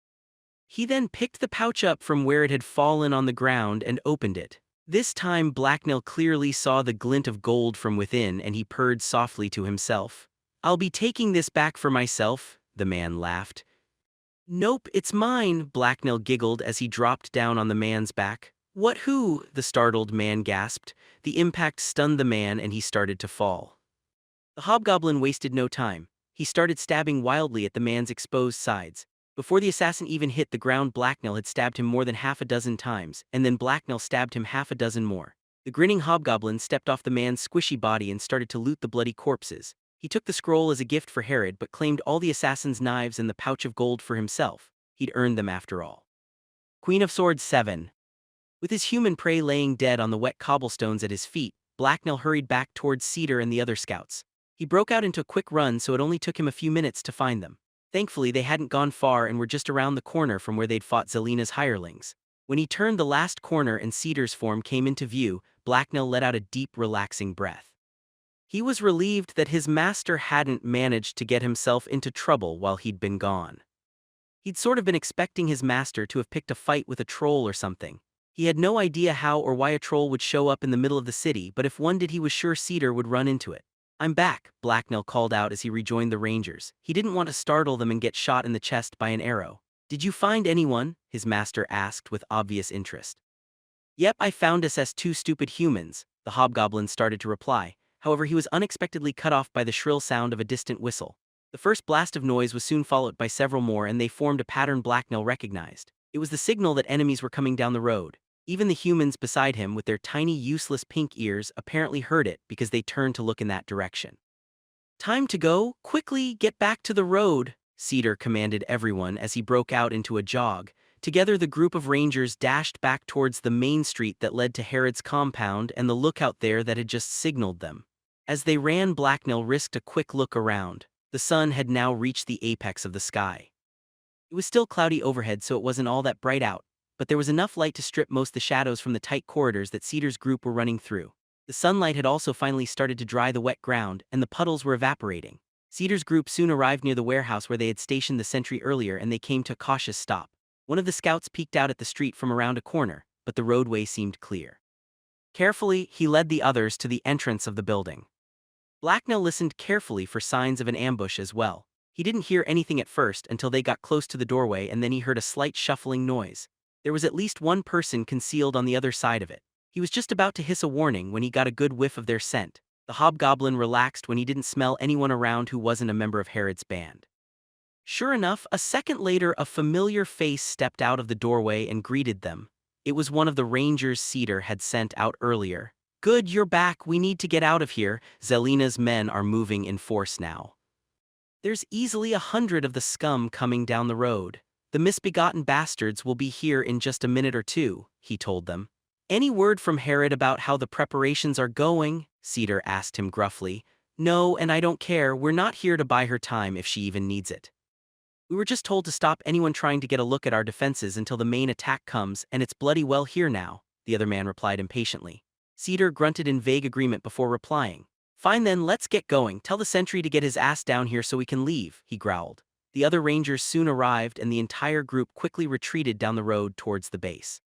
He then picked the pouch up from where it had fallen on the ground and opened it. This time Blacknell clearly saw the glint of gold from within, and he purred softly to himself. "I'll be taking this back for myself," the man laughed. "Nope, it's mine," Blacknell giggled as he dropped down on the man's back. "What, who?" the startled man gasped. The impact stunned the man and he started to fall. The hobgoblin wasted no time. He started stabbing wildly at the man's exposed sides. Before the assassin even hit the ground, Blacknell had stabbed him more than half a dozen times, and then Blacknell stabbed him half a dozen more. The grinning hobgoblin stepped off the man's squishy body and started to loot the bloody corpses. He took the scroll as a gift for Herod but claimed all the assassin's knives and the pouch of gold for himself. He'd earned them after all. Queen of Swords 7. With his human prey laying dead on the wet cobblestones at his feet, Blacknell hurried back towards Cedar and the other scouts. He broke out into a quick run, so it only took him a few minutes to find them. Thankfully, they hadn't gone far and were just around the corner from where they'd fought Zelina's hirelings. When he turned the last corner and Cedar's form came into view, Blacknell let out a deep, relaxing breath. He was relieved that his master hadn't managed to get himself into trouble while he'd been gone. He'd sort of been expecting his master to have picked a fight with a troll or something. He had no idea how or why a troll would show up in the middle of the city, but if one did, he was sure Cedar would run into it. "I'm back," Blacknell called out as he rejoined the Rangers. He didn't want to startle them and get shot in the chest by an arrow. "Did you find anyone?" his master asked with obvious interest. "Yep, I found us as two stupid humans," the hobgoblin started to reply. However, he was unexpectedly cut off by the shrill sound of a distant whistle. The first blast of noise was soon followed by several more, and they formed a pattern Blacknell recognized. It was the signal that enemies were coming down the road. Even the humans beside him, with their tiny, useless pink ears, apparently heard it because they turned to look in that direction. "Time to go. Quickly, get back to the road," Cedar commanded everyone as he broke out into a jog. Together, the group of rangers dashed back towards the main street that led to Herod's compound and the lookout there that had just signaled them. As they ran, Blacknell risked a quick look around. The sun had now reached the apex of the sky. It was still cloudy overhead, so it wasn't all that bright out, but there was enough light to strip most of the shadows from the tight corridors that Cedar's group were running through. The sunlight had also finally started to dry the wet ground, and the puddles were evaporating. Cedar's group soon arrived near the warehouse where they had stationed the sentry earlier, and they came to a cautious stop. One of the scouts peeked out at the street from around a corner, but the roadway seemed clear. Carefully, he led the others to the entrance of the building. Blacknell listened carefully for signs of an ambush as well. He didn't hear anything at first until they got close to the doorway, and then he heard a slight shuffling noise. There was at least one person concealed on the other side of it. He was just about to hiss a warning when he got a good whiff of their scent. The hobgoblin relaxed when he didn't smell anyone around who wasn't a member of Herod's band. Sure enough, a second later a familiar face stepped out of the doorway and greeted them. It was one of the rangers Cedar had sent out earlier. "Good, you're back. We need to get out of here. Zelina's men are moving in force now. There's easily 100 of the scum coming down the road. The misbegotten bastards will be here in just a minute or two," he told them. "Any word from Herod about how the preparations are going?" Cedar asked him gruffly. "No, and I don't care. We're not here to buy her time if she even needs it. We were just told to stop anyone trying to get a look at our defenses until the main attack comes, and it's bloody well here now," the other man replied impatiently. Cedar grunted in vague agreement before replying. "Fine then, let's get going. Tell the sentry to get his ass down here so we can leave," he growled. The other rangers soon arrived, and the entire group quickly retreated down the road towards the base.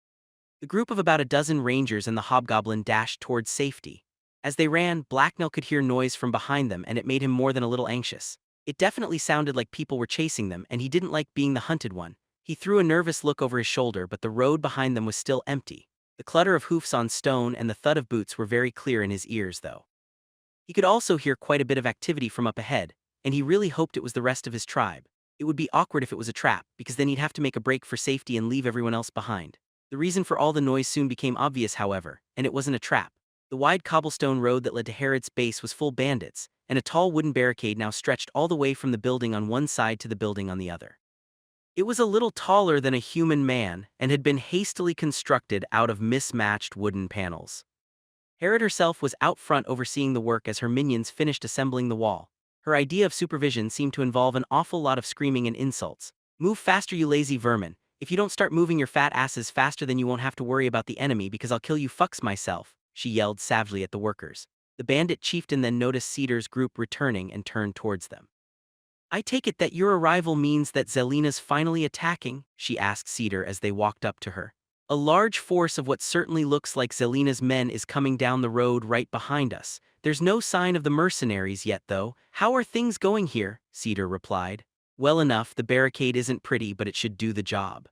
The group of about a dozen rangers and the hobgoblin dashed towards safety. As they ran, Blacknell could hear noise from behind them, and it made him more than a little anxious. It definitely sounded like people were chasing them, and he didn't like being the hunted one. He threw a nervous look over his shoulder, but the road behind them was still empty. The clutter of hoofs on stone and the thud of boots were very clear in his ears, though. He could also hear quite a bit of activity from up ahead, and he really hoped it was the rest of his tribe. It would be awkward if it was a trap, because then he'd have to make a break for safety and leave everyone else behind. The reason for all the noise soon became obvious, however, and it wasn't a trap. The wide cobblestone road that led to Herod's base was full bandits, and a tall wooden barricade now stretched all the way from the building on one side to the building on the other. It was a little taller than a human man, and had been hastily constructed out of mismatched wooden panels. Herod herself was out front overseeing the work as her minions finished assembling the wall. Her idea of supervision seemed to involve an awful lot of screaming and insults. "Move faster, you lazy vermin. If you don't start moving your fat asses faster, then you won't have to worry about the enemy, because I'll kill you fucks myself," she yelled savagely at the workers. The bandit chieftain then noticed Cedar's group returning and turned towards them. "I take it that your arrival means that Zelina's finally attacking?" she asked Cedar as they walked up to her. "A large force of what certainly looks like Zelina's men is coming down the road right behind us. There's no sign of the mercenaries yet, though. How are things going here?" Cedar replied. "Well enough. The barricade isn't pretty, but it should do the job.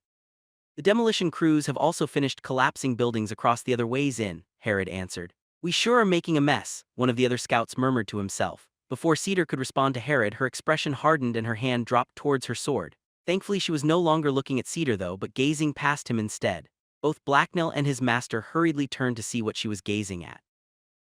The demolition crews have also finished collapsing buildings across the other ways in," Herod answered. "We sure are making a mess," one of the other scouts murmured to himself. Before Cedar could respond to Herod, her expression hardened and her hand dropped towards her sword. Thankfully, she was no longer looking at Cedar, though, but gazing past him instead. Both Blacknell and his master hurriedly turned to see what she was gazing at.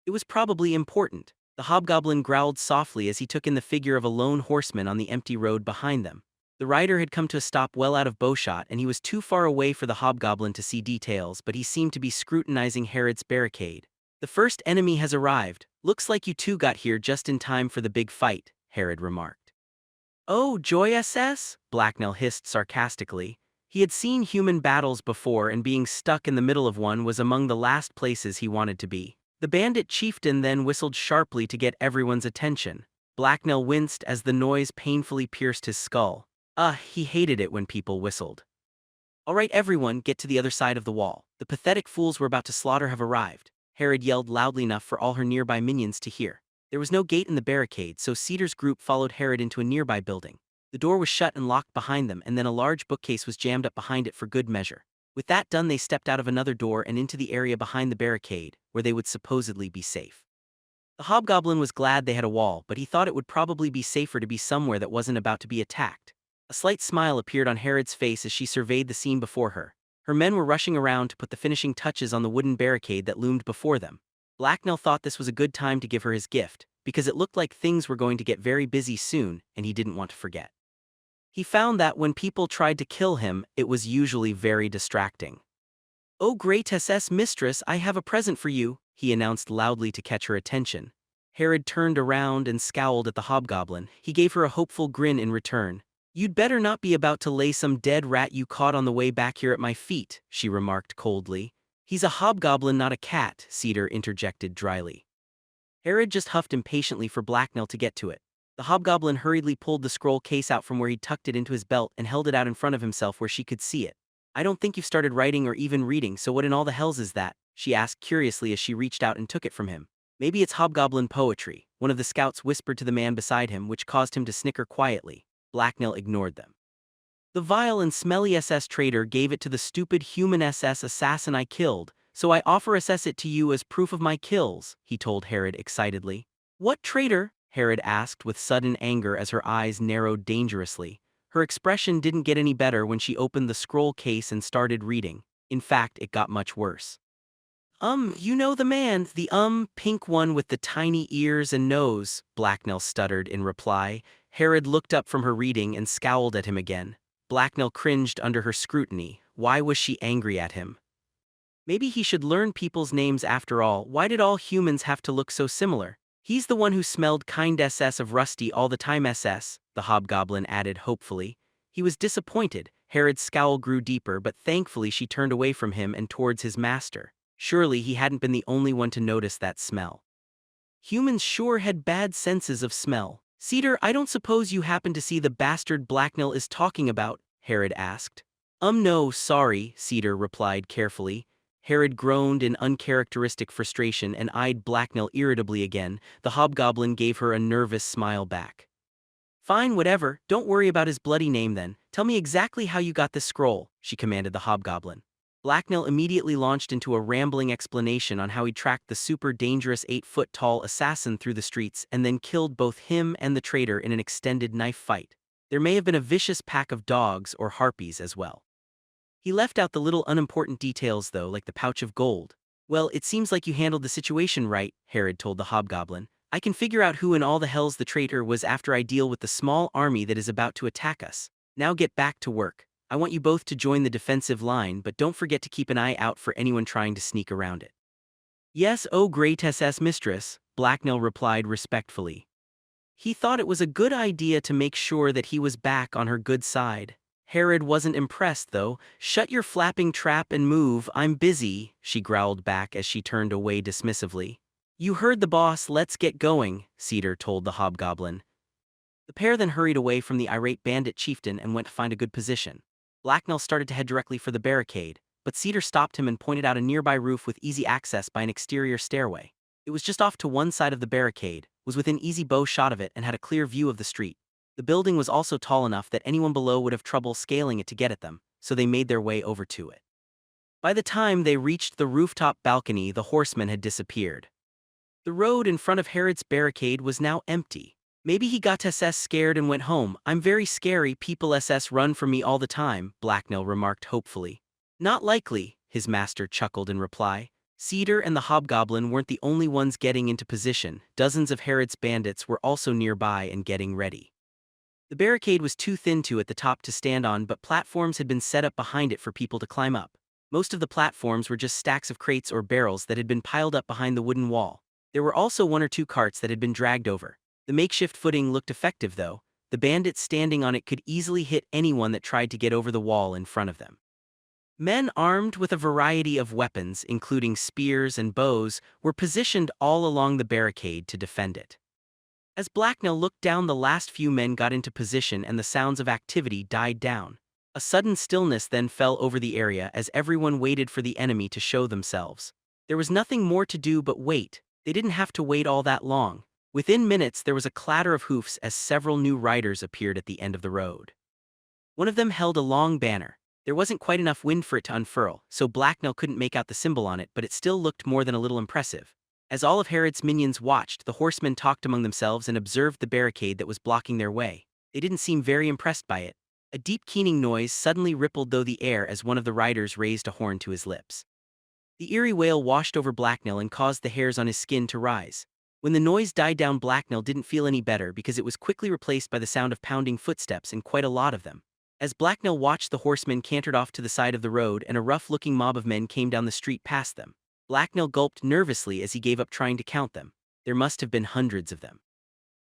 It was probably important. The hobgoblin growled softly as he took in the figure of a lone horseman on the empty road behind them. The rider had come to a stop well out of bowshot, and he was too far away for the hobgoblin to see details, but he seemed to be scrutinizing Herod's barricade. "The first enemy has arrived. Looks like you two got here just in time for the big fight," Herod remarked. "Oh, joy SS?" Blacknell hissed sarcastically. He had seen human battles before, and being stuck in the middle of one was among the last places he wanted to be. The bandit chieftain then whistled sharply to get everyone's attention. Blacknell winced as the noise painfully pierced his skull. He hated it when people whistled. "All right, everyone, get to the other side of the wall. The pathetic fools we're about to slaughter have arrived," Herod yelled loudly enough for all her nearby minions to hear. There was no gate in the barricade, so Cedar's group followed Herod into a nearby building. The door was shut and locked behind them, and then a large bookcase was jammed up behind it for good measure. With that done, they stepped out of another door and into the area behind the barricade, where they would supposedly be safe. The hobgoblin was glad they had a wall, but he thought it would probably be safer to be somewhere that wasn't about to be attacked. A slight smile appeared on Herod's face as she surveyed the scene before her. Her men were rushing around to put the finishing touches on the wooden barricade that loomed before them. Blacknell thought this was a good time to give her his gift, because it looked like things were going to get very busy soon, and he didn't want to forget. He found that when people tried to kill him, it was usually very distracting. "Oh, great SS mistress, I have a present for you," he announced loudly to catch her attention. Herod turned around and scowled at the hobgoblin. He gave her a hopeful grin in return. "You'd better not be about to lay some dead rat you caught on the way back here at my feet," she remarked coldly. "He's a hobgoblin, not a cat," Cedar interjected dryly. Herod just huffed impatiently for Blacknell to get to it. The hobgoblin hurriedly pulled the scroll case out from where he'd tucked it into his belt and held it out in front of himself where she could see it. "I don't think you've started writing or even reading, so what in all the hells is that?" she asked curiously as she reached out and took it from him. Maybe it's hobgoblin poetry, one of the scouts whispered to the man beside him, which caused him to snicker quietly. Blacknell ignored them. The vile and smelly SS traitor gave it to the stupid human SS assassin I killed, so I offer assess it to you as proof of my kills, he told Herod excitedly. What traitor? Herod asked with sudden anger as her eyes narrowed dangerously. Her expression didn't get any better when she opened the scroll case and started reading. In fact, it got much worse. You know the man, the pink one with the tiny ears and nose, Blacknell stuttered in reply. Herod looked up from her reading and scowled at him again. Blacknell cringed under her scrutiny. Why was she angry at him? Maybe he should learn people's names after all. Why did all humans have to look so similar? He's the one who smelled kind SS of Rusty all the time SS, the hobgoblin added hopefully. He was disappointed. Herod's scowl grew deeper, but thankfully she turned away from him and towards his master. Surely he hadn't been the only one to notice that smell. Humans sure had bad senses of smell. Cedar, I don't suppose you happen to see the bastard Blacknell is talking about? Herod asked. No, sorry, Cedar replied carefully. Herod groaned in uncharacteristic frustration and eyed Blacknell irritably again. The hobgoblin gave her a nervous smile back. Fine, whatever, don't worry about his bloody name then. Tell me exactly how you got this scroll, she commanded the hobgoblin. Blacknell immediately launched into a rambling explanation on how he tracked the super dangerous 8-foot-tall assassin through the streets and then killed both him and the traitor in an extended knife fight. There may have been a vicious pack of dogs or harpies as well. He left out the little unimportant details though, like the pouch of gold. Well, it seems like you handled the situation right, Herod told the hobgoblin. I can figure out who in all the hells the traitor was after I deal with the small army that is about to attack us. Now get back to work. I want you both to join the defensive line, but don't forget to keep an eye out for anyone trying to sneak around it. Yes, oh great SS mistress, Blacknell replied respectfully. He thought it was a good idea to make sure that he was back on her good side. Herod wasn't impressed though. Shut your flapping trap and move, I'm busy, she growled back as she turned away dismissively. You heard the boss, let's get going, Cedar told the hobgoblin. The pair then hurried away from the irate bandit chieftain and went to find a good position. Blacknell started to head directly for the barricade, but Cedar stopped him and pointed out a nearby roof with easy access by an exterior stairway. It was just off to one side of the barricade, was within easy bow shot of it and had a clear view of the street. The building was also tall enough that anyone below would have trouble scaling it to get at them, so they made their way over to it. By the time they reached the rooftop balcony, the horsemen had disappeared. The road in front of Herod's barricade was now empty. Maybe he got SS scared and went home. I'm very scary, people SS run from me all the time, Blacknell remarked hopefully. Not likely, his master chuckled in reply. Cedar and the hobgoblin weren't the only ones getting into position. Dozens of Herod's bandits were also nearby and getting ready. The barricade was too thin at the top to stand on, but platforms had been set up behind it for people to climb up. Most of the platforms were just stacks of crates or barrels that had been piled up behind the wooden wall. There were also one or two carts that had been dragged over. The makeshift footing looked effective though. The bandits standing on it could easily hit anyone that tried to get over the wall in front of them. Men armed with a variety of weapons, including spears and bows, were positioned all along the barricade to defend it. As Blacknell looked down, the last few men got into position and the sounds of activity died down. A sudden stillness then fell over the area as everyone waited for the enemy to show themselves. There was nothing more to do but wait. They didn't have to wait all that long. Within minutes there was a clatter of hoofs as several new riders appeared at the end of the road. One of them held a long banner. There wasn't quite enough wind for it to unfurl, so Blacknell couldn't make out the symbol on it, but it still looked more than a little impressive. As all of Herod's minions watched, the horsemen talked among themselves and observed the barricade that was blocking their way. They didn't seem very impressed by it. A deep keening noise suddenly rippled through the air as one of the riders raised a horn to his lips. The eerie wail washed over Blacknell and caused the hairs on his skin to rise. When the noise died down, Blacknell didn't feel any better because it was quickly replaced by the sound of pounding footsteps, and quite a lot of them. As Blacknell watched, the horsemen cantered off to the side of the road and a rough-looking mob of men came down the street past them. Blacknell gulped nervously as he gave up trying to count them. There must have been hundreds of them.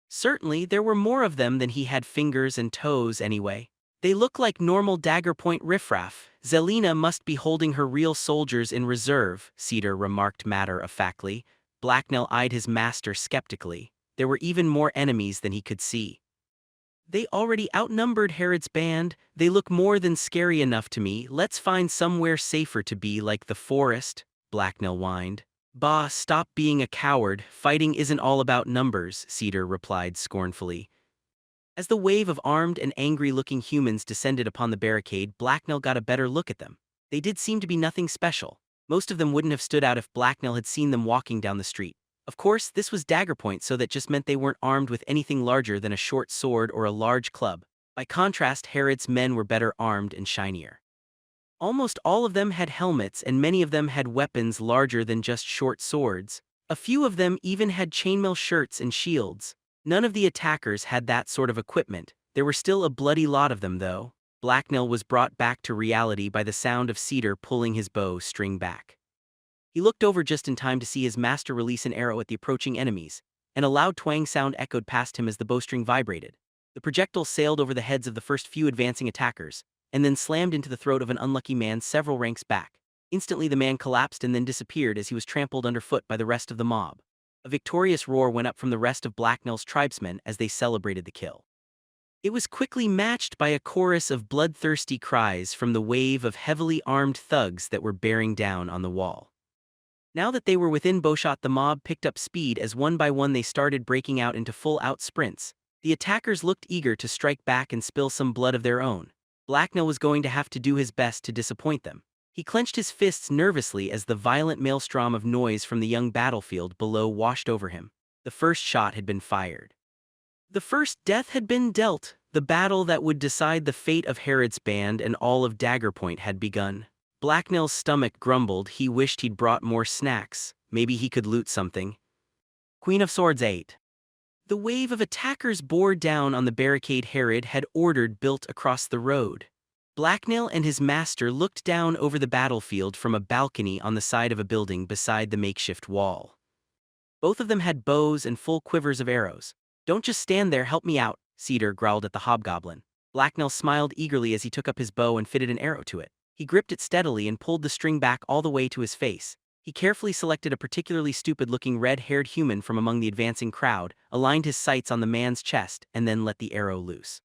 Certainly, there were more of them than he had fingers and toes anyway. They look like normal dagger-point riffraff. Zelina must be holding her real soldiers in reserve, Cedar remarked matter-of-factly. Blacknell eyed his master skeptically. There were even more enemies than he could see. They already outnumbered Herod's band. They look more than scary enough to me. Let's find somewhere safer to be, like the forest, Blacknell whined. Bah, stop being a coward. Fighting isn't all about numbers, Cedar replied scornfully. As the wave of armed and angry-looking humans descended upon the barricade, Blacknell got a better look at them. They did seem to be nothing special. Most of them wouldn't have stood out if Blacknell had seen them walking down the street. Of course, this was dagger point, so that just meant they weren't armed with anything larger than a short sword or a large club. By contrast, Herod's men were better armed and shinier. Almost all of them had helmets, and many of them had weapons larger than just short swords. A few of them even had chainmail shirts and shields. None of the attackers had that sort of equipment. There were still a bloody lot of them, though. Blacknell was brought back to reality by the sound of Cedar pulling his bow string back. He looked over just in time to see his master release an arrow at the approaching enemies, and a loud twang sound echoed past him as the bowstring vibrated. The projectile sailed over the heads of the first few advancing attackers, and then slammed into the throat of an unlucky man several ranks back. Instantly the man collapsed and then disappeared as he was trampled underfoot by the rest of the mob. A victorious roar went up from the rest of Blacknell's tribesmen as they celebrated the kill. It was quickly matched by a chorus of bloodthirsty cries from the wave of heavily armed thugs that were bearing down on the wall. Now that they were within bowshot, the mob picked up speed as one by one they started breaking out into full-out sprints. The attackers looked eager to strike back and spill some blood of their own. Blacknell was going to have to do his best to disappoint them. He clenched his fists nervously as the violent maelstrom of noise from the young battlefield below washed over him. The first shot had been fired. The first death had been dealt. The battle that would decide the fate of Herod's band and all of Daggerpoint had begun. Blacknell's stomach grumbled. He wished he'd brought more snacks. Maybe he could loot something. Queen of Swords 8. The wave of attackers bore down on the barricade Herod had ordered built across the road. Blacknell and his master looked down over the battlefield from a balcony on the side of a building beside the makeshift wall. Both of them had bows and full quivers of arrows. "Don't just stand there, help me out," Cedar growled at the hobgoblin. Blacknell smiled eagerly as he took up his bow and fitted an arrow to it. He gripped it steadily and pulled the string back all the way to his face. He carefully selected a particularly stupid-looking red-haired human from among the advancing crowd, aligned his sights on the man's chest, and then let the arrow loose.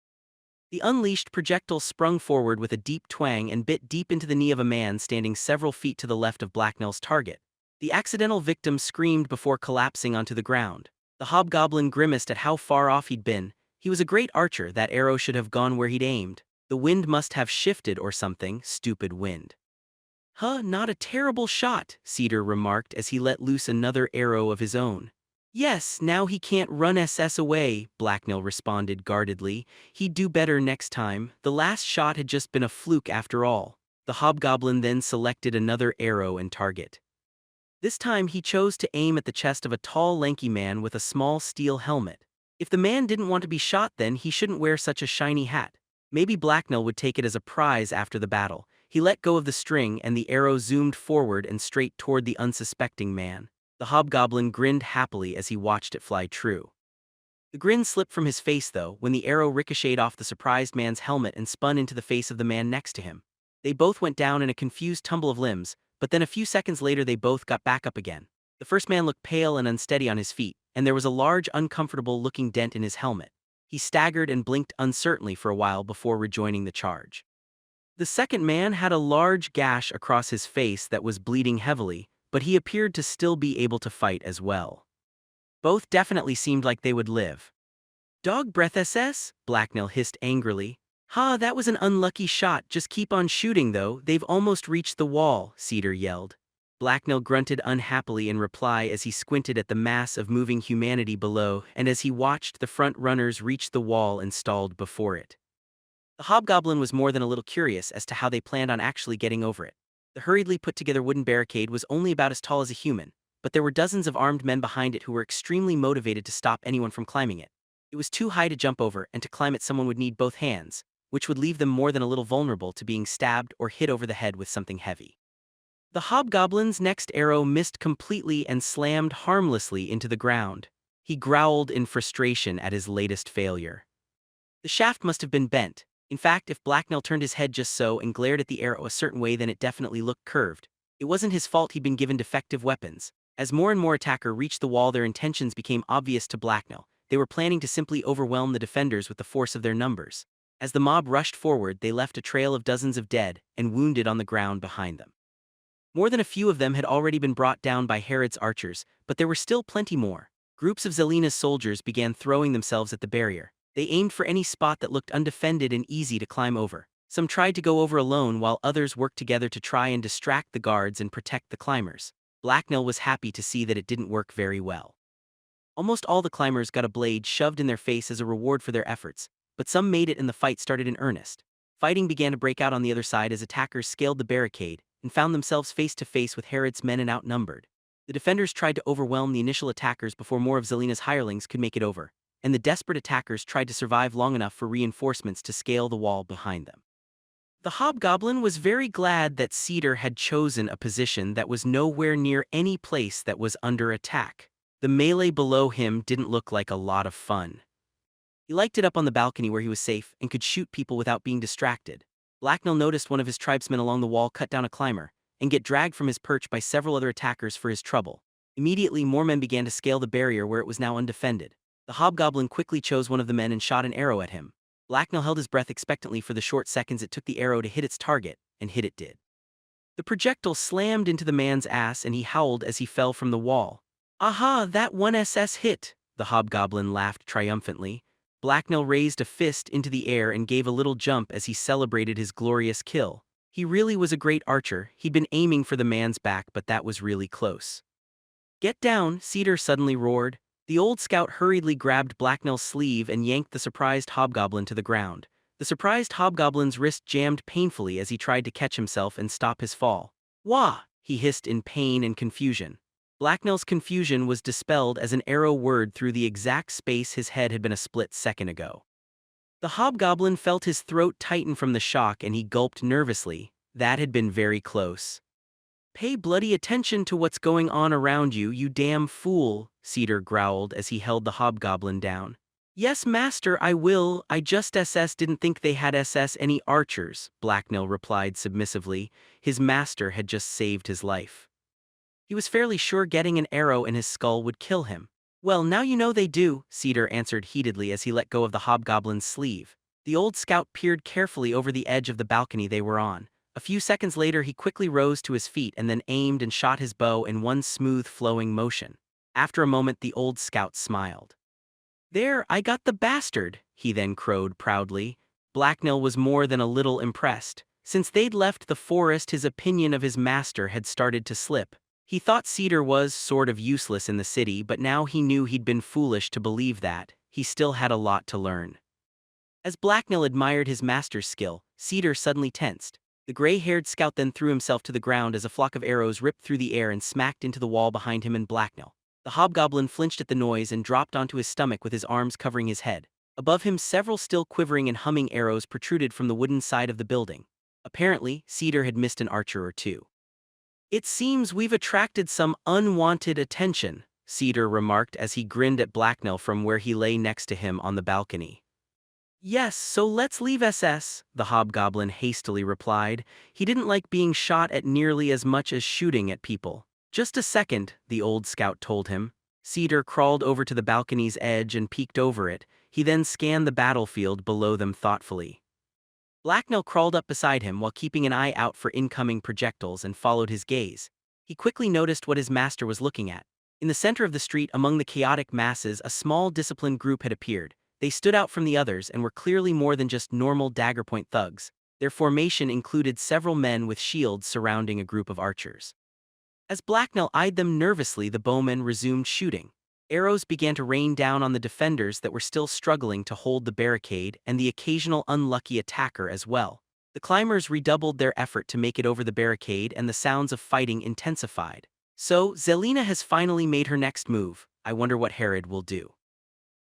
The unleashed projectile sprung forward with a deep twang and bit deep into the knee of a man standing several feet to the left of Blacknell's target. The accidental victim screamed before collapsing onto the ground. The hobgoblin grimaced at how far off he'd been. He was a great archer. That arrow should have gone where he'd aimed. The wind must have shifted or something. Stupid wind. "Huh, not a terrible shot," Cedar remarked as he let loose another arrow of his own. "Yes, now he can't run SS away," Blacknell responded guardedly. "He'd do better next time. The last shot had just been a fluke after all." The hobgoblin then selected another arrow and target. This time he chose to aim at the chest of a tall, lanky man with a small steel helmet. If the man didn't want to be shot, then he shouldn't wear such a shiny hat. Maybe Blacknell would take it as a prize after the battle. He let go of the string and the arrow zoomed forward and straight toward the unsuspecting man. The hobgoblin grinned happily as he watched it fly true. The grin slipped from his face, though, when the arrow ricocheted off the surprised man's helmet and spun into the face of the man next to him. They both went down in a confused tumble of limbs, but then a few seconds later they both got back up again. The first man looked pale and unsteady on his feet, and there was a large, uncomfortable-looking dent in his helmet. He staggered and blinked uncertainly for a while before rejoining the charge. The second man had a large gash across his face that was bleeding heavily, but he appeared to still be able to fight as well. Both definitely seemed like they would live. "Dog breath SS?" Blacknell hissed angrily. "Ha, that was an unlucky shot. Just keep on shooting, though. They've almost reached the wall," Cedar yelled. Blacknell grunted unhappily in reply as he squinted at the mass of moving humanity below and as he watched the front runners reach the wall and stalled before it. The hobgoblin was more than a little curious as to how they planned on actually getting over it. The hurriedly put-together wooden barricade was only about as tall as a human, but there were dozens of armed men behind it who were extremely motivated to stop anyone from climbing it. It was too high to jump over, and to climb it someone would need both hands, which would leave them more than a little vulnerable to being stabbed or hit over the head with something heavy. The hobgoblin's next arrow missed completely and slammed harmlessly into the ground. He growled in frustration at his latest failure. The shaft must have been bent. In fact, if Blacknell turned his head just so and glared at the arrow a certain way, then it definitely looked curved. It wasn't his fault he'd been given defective weapons. As more and more attackers reached the wall, their intentions became obvious to Blacknell. They were planning to simply overwhelm the defenders with the force of their numbers. As the mob rushed forward, they left a trail of dozens of dead and wounded on the ground behind them. More than a few of them had already been brought down by Herod's archers, but there were still plenty more. Groups of Zelina's soldiers began throwing themselves at the barrier. They aimed for any spot that looked undefended and easy to climb over. Some tried to go over alone while others worked together to try and distract the guards and protect the climbers. Blacknell was happy to see that it didn't work very well. Almost all the climbers got a blade shoved in their face as a reward for their efforts, but some made it and the fight started in earnest. Fighting began to break out on the other side as attackers scaled the barricade and found themselves face to face with Herod's men and outnumbered. The defenders tried to overwhelm the initial attackers before more of Zelina's hirelings could make it over, and the desperate attackers tried to survive long enough for reinforcements to scale the wall behind them. The hobgoblin was very glad that Cedar had chosen a position that was nowhere near any place that was under attack. The melee below him didn't look like a lot of fun. He liked it up on the balcony where he was safe and could shoot people without being distracted. Blacknell noticed one of his tribesmen along the wall cut down a climber and get dragged from his perch by several other attackers for his trouble. Immediately, more men began to scale the barrier where it was now undefended. The hobgoblin quickly chose one of the men and shot an arrow at him. Blacknell held his breath expectantly for the short seconds it took the arrow to hit its target, and hit it did. The projectile slammed into the man's ass and he howled as he fell from the wall. "Aha, that one SS hit," the hobgoblin laughed triumphantly. Blacknell raised a fist into the air and gave a little jump as he celebrated his glorious kill. He really was a great archer. He'd been aiming for the man's back, but that was really close. "Get down," Cedar suddenly roared. The old scout hurriedly grabbed Blacknell's sleeve and yanked the surprised hobgoblin to the ground. The surprised hobgoblin's wrist jammed painfully as he tried to catch himself and stop his fall. "Wah!" he hissed in pain and confusion. Blacknell's confusion was dispelled as an arrow whirred through the exact space his head had been a split second ago. The hobgoblin felt his throat tighten from the shock and he gulped nervously. That had been very close. "Pay bloody attention to what's going on around you, you damn fool," Cedar growled as he held the hobgoblin down. "Yes, master, I will. I just didn't think they had any archers," Blacknell replied submissively. His master had just saved his life. He was fairly sure getting an arrow in his skull would kill him. "Well, now you know they do," Cedar answered heatedly as he let go of the hobgoblin's sleeve. The old scout peered carefully over the edge of the balcony they were on. A few seconds later he quickly rose to his feet and then aimed and shot his bow in one smooth flowing motion. After a moment the old scout smiled. "There, I got the bastard," he then crowed proudly. Blacknell was more than a little impressed. Since they'd left the forest his opinion of his master had started to slip. He thought Cedar was sort of useless in the city, but now he knew he'd been foolish to believe that. He still had a lot to learn. As Blacknell admired his master's skill, Cedar suddenly tensed. The gray-haired scout then threw himself to the ground as a flock of arrows ripped through the air and smacked into the wall behind him and Blacknell. The hobgoblin flinched at the noise and dropped onto his stomach with his arms covering his head. Above him, several still quivering and humming arrows protruded from the wooden side of the building. Apparently, Cedar had missed an archer or two. "It seems we've attracted some unwanted attention," Cedar remarked as he grinned at Blacknell from where he lay next to him on the balcony. "Yes, so let's leave SS," the hobgoblin hastily replied. He didn't like being shot at nearly as much as shooting at people. "Just a second," the old scout told him. Cedar crawled over to the balcony's edge and peeked over it. He then scanned the battlefield below them thoughtfully. Blacknell crawled up beside him while keeping an eye out for incoming projectiles and followed his gaze. He quickly noticed what his master was looking at. In the center of the street among the chaotic masses, a small disciplined group had appeared. They stood out from the others and were clearly more than just normal dagger-point thugs. Their formation included several men with shields surrounding a group of archers. As Blacknell eyed them nervously, the bowmen resumed shooting. Arrows began to rain down on the defenders that were still struggling to hold the barricade and the occasional unlucky attacker as well. The climbers redoubled their effort to make it over the barricade and the sounds of fighting intensified. "So, Zelina has finally made her next move. I wonder what Herod will do."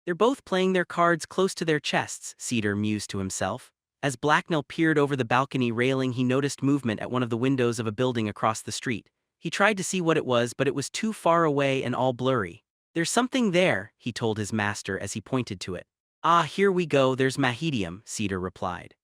"They're both playing their cards close to their chests," Cedar mused to himself. As Blacknell peered over the balcony railing, he noticed movement at one of the windows of a building across the street. He tried to see what it was, but it was too far away and all blurry. "There's something there," he told his master as he pointed to it. "Ah, here we go, there's Mahedium," Cedar replied.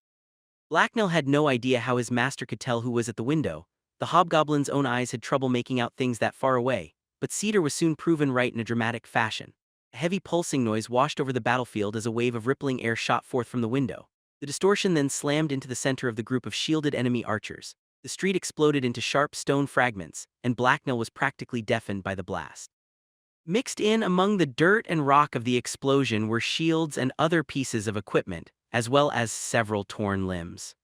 Blacknell had no idea how his master could tell who was at the window. The hobgoblin's own eyes had trouble making out things that far away, but Cedar was soon proven right in a dramatic fashion. A heavy pulsing noise washed over the battlefield as a wave of rippling air shot forth from the window. The distortion then slammed into the center of the group of shielded enemy archers. The street exploded into sharp stone fragments, and Blacknell was practically deafened by the blast. Mixed in among the dirt and rock of the explosion were shields and other pieces of equipment, as well as several torn limbs.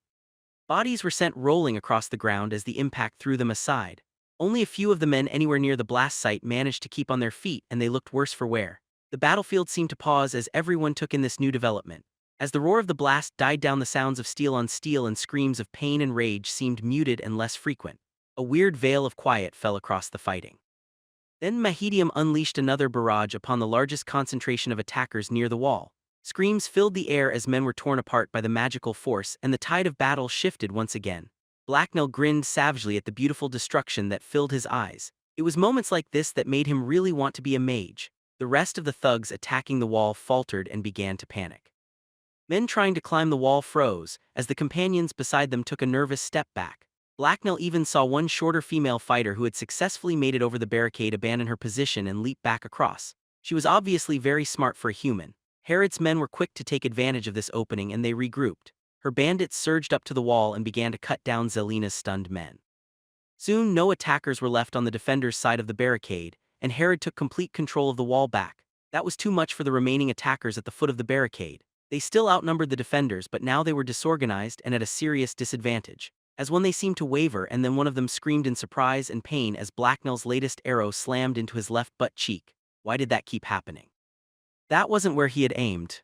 Bodies were sent rolling across the ground as the impact threw them aside. Only a few of the men anywhere near the blast site managed to keep on their feet, and they looked worse for wear. The battlefield seemed to pause as everyone took in this new development. As the roar of the blast died down, the sounds of steel on steel and screams of pain and rage seemed muted and less frequent. A weird veil of quiet fell across the fighting. Then Mahedium unleashed another barrage upon the largest concentration of attackers near the wall. Screams filled the air as men were torn apart by the magical force, and the tide of battle shifted once again. Blacknell grinned savagely at the beautiful destruction that filled his eyes. It was moments like this that made him really want to be a mage. The rest of the thugs attacking the wall faltered and began to panic. Men trying to climb the wall froze, as the companions beside them took a nervous step back. Blacknell even saw one shorter female fighter who had successfully made it over the barricade abandon her position and leap back across. She was obviously very smart for a human. Herod's men were quick to take advantage of this opening, and they regrouped. Her bandits surged up to the wall and began to cut down Zelina's stunned men. Soon no attackers were left on the defenders' side of the barricade, and Herod took complete control of the wall back. That was too much for the remaining attackers at the foot of the barricade. They still outnumbered the defenders, but now they were disorganized and at a serious disadvantage. As when they seemed to waver, and then one of them screamed in surprise and pain as Blacknell's latest arrow slammed into his left butt cheek. Why did that keep happening? That wasn't where he had aimed.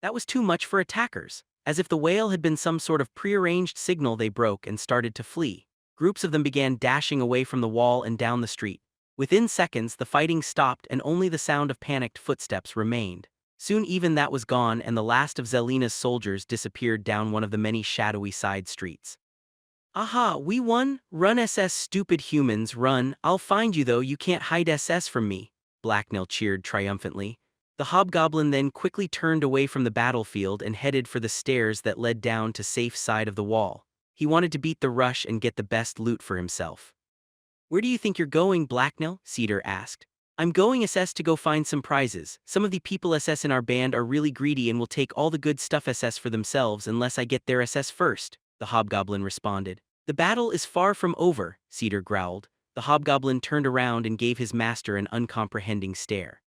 That was too much for attackers. As if the wail had been some sort of prearranged signal, they broke and started to flee. Groups of them began dashing away from the wall and down the street. Within seconds, the fighting stopped and only the sound of panicked footsteps remained. Soon even that was gone, and the last of Zelina's soldiers disappeared down one of the many shadowy side streets. Aha, we won! Run SS, stupid humans, run! I'll find you though, you can't hide SS from me, Blacknell cheered triumphantly. The hobgoblin then quickly turned away from the battlefield and headed for the stairs that led down to safe side of the wall. He wanted to beat the rush and get the best loot for himself. Where do you think you're going, Blacknell? Cedar asked. I'm going SS to go find some prizes. Some of the people SS in our band are really greedy and will take all the good stuff SS for themselves unless I get their SS first, the hobgoblin responded. The battle is far from over, Cedar growled. The hobgoblin turned around and gave his master an uncomprehending stare.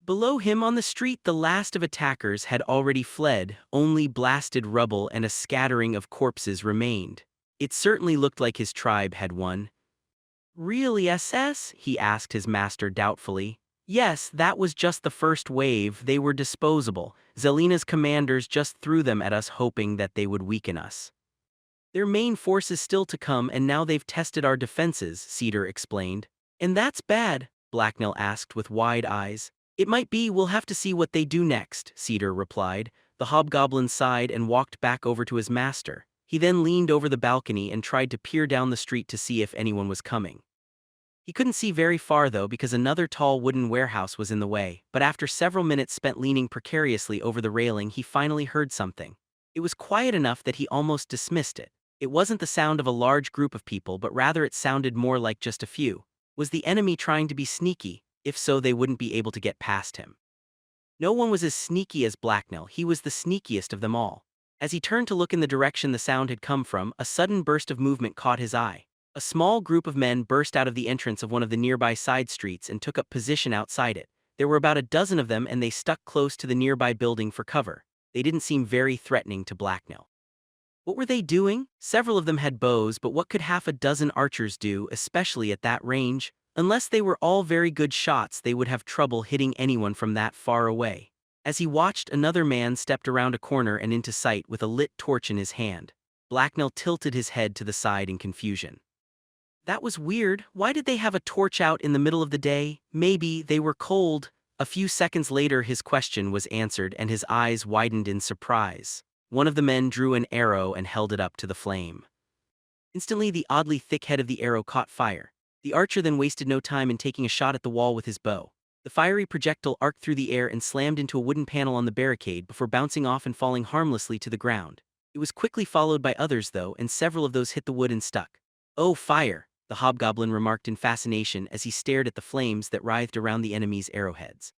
Below him on the street, the last of attackers had already fled. Only blasted rubble and a scattering of corpses remained. It certainly looked like his tribe had won. Really, SS? He asked his master doubtfully. Yes, that was just the first wave. They were disposable. Zelina's commanders just threw them at us hoping that they would weaken us. Their main force is still to come, and now they've tested our defenses, Cedar explained. And that's bad? Blacknell asked with wide eyes. It might be, we'll have to see what they do next, Cedar replied. The hobgoblin sighed and walked back over to his master. He then leaned over the balcony and tried to peer down the street to see if anyone was coming. He couldn't see very far though, because another tall wooden warehouse was in the way, but after several minutes spent leaning precariously over the railing, he finally heard something. It was quiet enough that he almost dismissed it. It wasn't the sound of a large group of people, but rather it sounded more like just a few. Was the enemy trying to be sneaky? If so, they wouldn't be able to get past him. No one was as sneaky as Blacknell. He was the sneakiest of them all. As he turned to look in the direction the sound had come from, a sudden burst of movement caught his eye. A small group of men burst out of the entrance of one of the nearby side streets and took up position outside it. There were about a dozen of them, and they stuck close to the nearby building for cover. They didn't seem very threatening to Blacknell. What were they doing? Several of them had bows, but what could half a dozen archers do, especially at that range? Unless they were all very good shots, they would have trouble hitting anyone from that far away. As he watched, another man stepped around a corner and into sight with a lit torch in his hand. Blacknell tilted his head to the side in confusion. That was weird. Why did they have a torch out in the middle of the day? Maybe they were cold. A few seconds later, his question was answered and his eyes widened in surprise. One of the men drew an arrow and held it up to the flame. Instantly, the oddly thick head of the arrow caught fire. The archer then wasted no time in taking a shot at the wall with his bow. The fiery projectile arced through the air and slammed into a wooden panel on the barricade before bouncing off and falling harmlessly to the ground. It was quickly followed by others though, and several of those hit the wood and stuck. "Oh, fire!" the hobgoblin remarked in fascination as he stared at the flames that writhed around the enemy's arrowheads.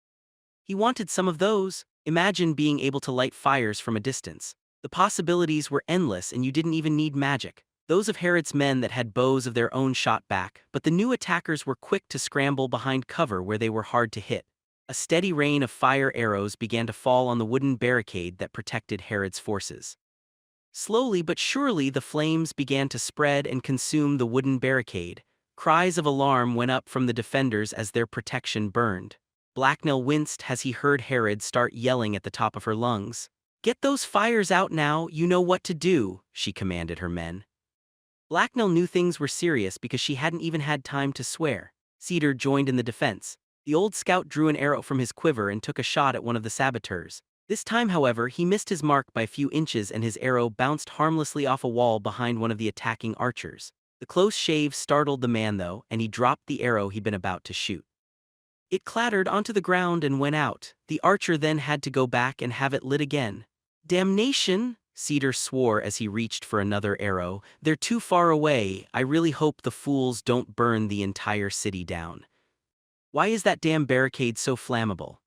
He wanted some of those. Imagine being able to light fires from a distance. The possibilities were endless, and you didn't even need magic. Those of Herod's men that had bows of their own shot back, but the new attackers were quick to scramble behind cover where they were hard to hit. A steady rain of fire arrows began to fall on the wooden barricade that protected Herod's forces. Slowly but surely the flames began to spread and consume the wooden barricade. Cries of alarm went up from the defenders as their protection burned. Blacknell winced as he heard Herod start yelling at the top of her lungs. "Get those fires out now, you know what to do," she commanded her men. Blacknell knew things were serious because she hadn't even had time to swear. Cedar joined in the defense. The old scout drew an arrow from his quiver and took a shot at one of the saboteurs. This time, however, he missed his mark by a few inches and his arrow bounced harmlessly off a wall behind one of the attacking archers. The close shave startled the man though, and he dropped the arrow he'd been about to shoot. It clattered onto the ground and went out. The archer then had to go back and have it lit again. "Damnation!" Cedar swore as he reached for another arrow. "They're too far away. I really hope the fools don't burn the entire city down. Why is that damn barricade so flammable?"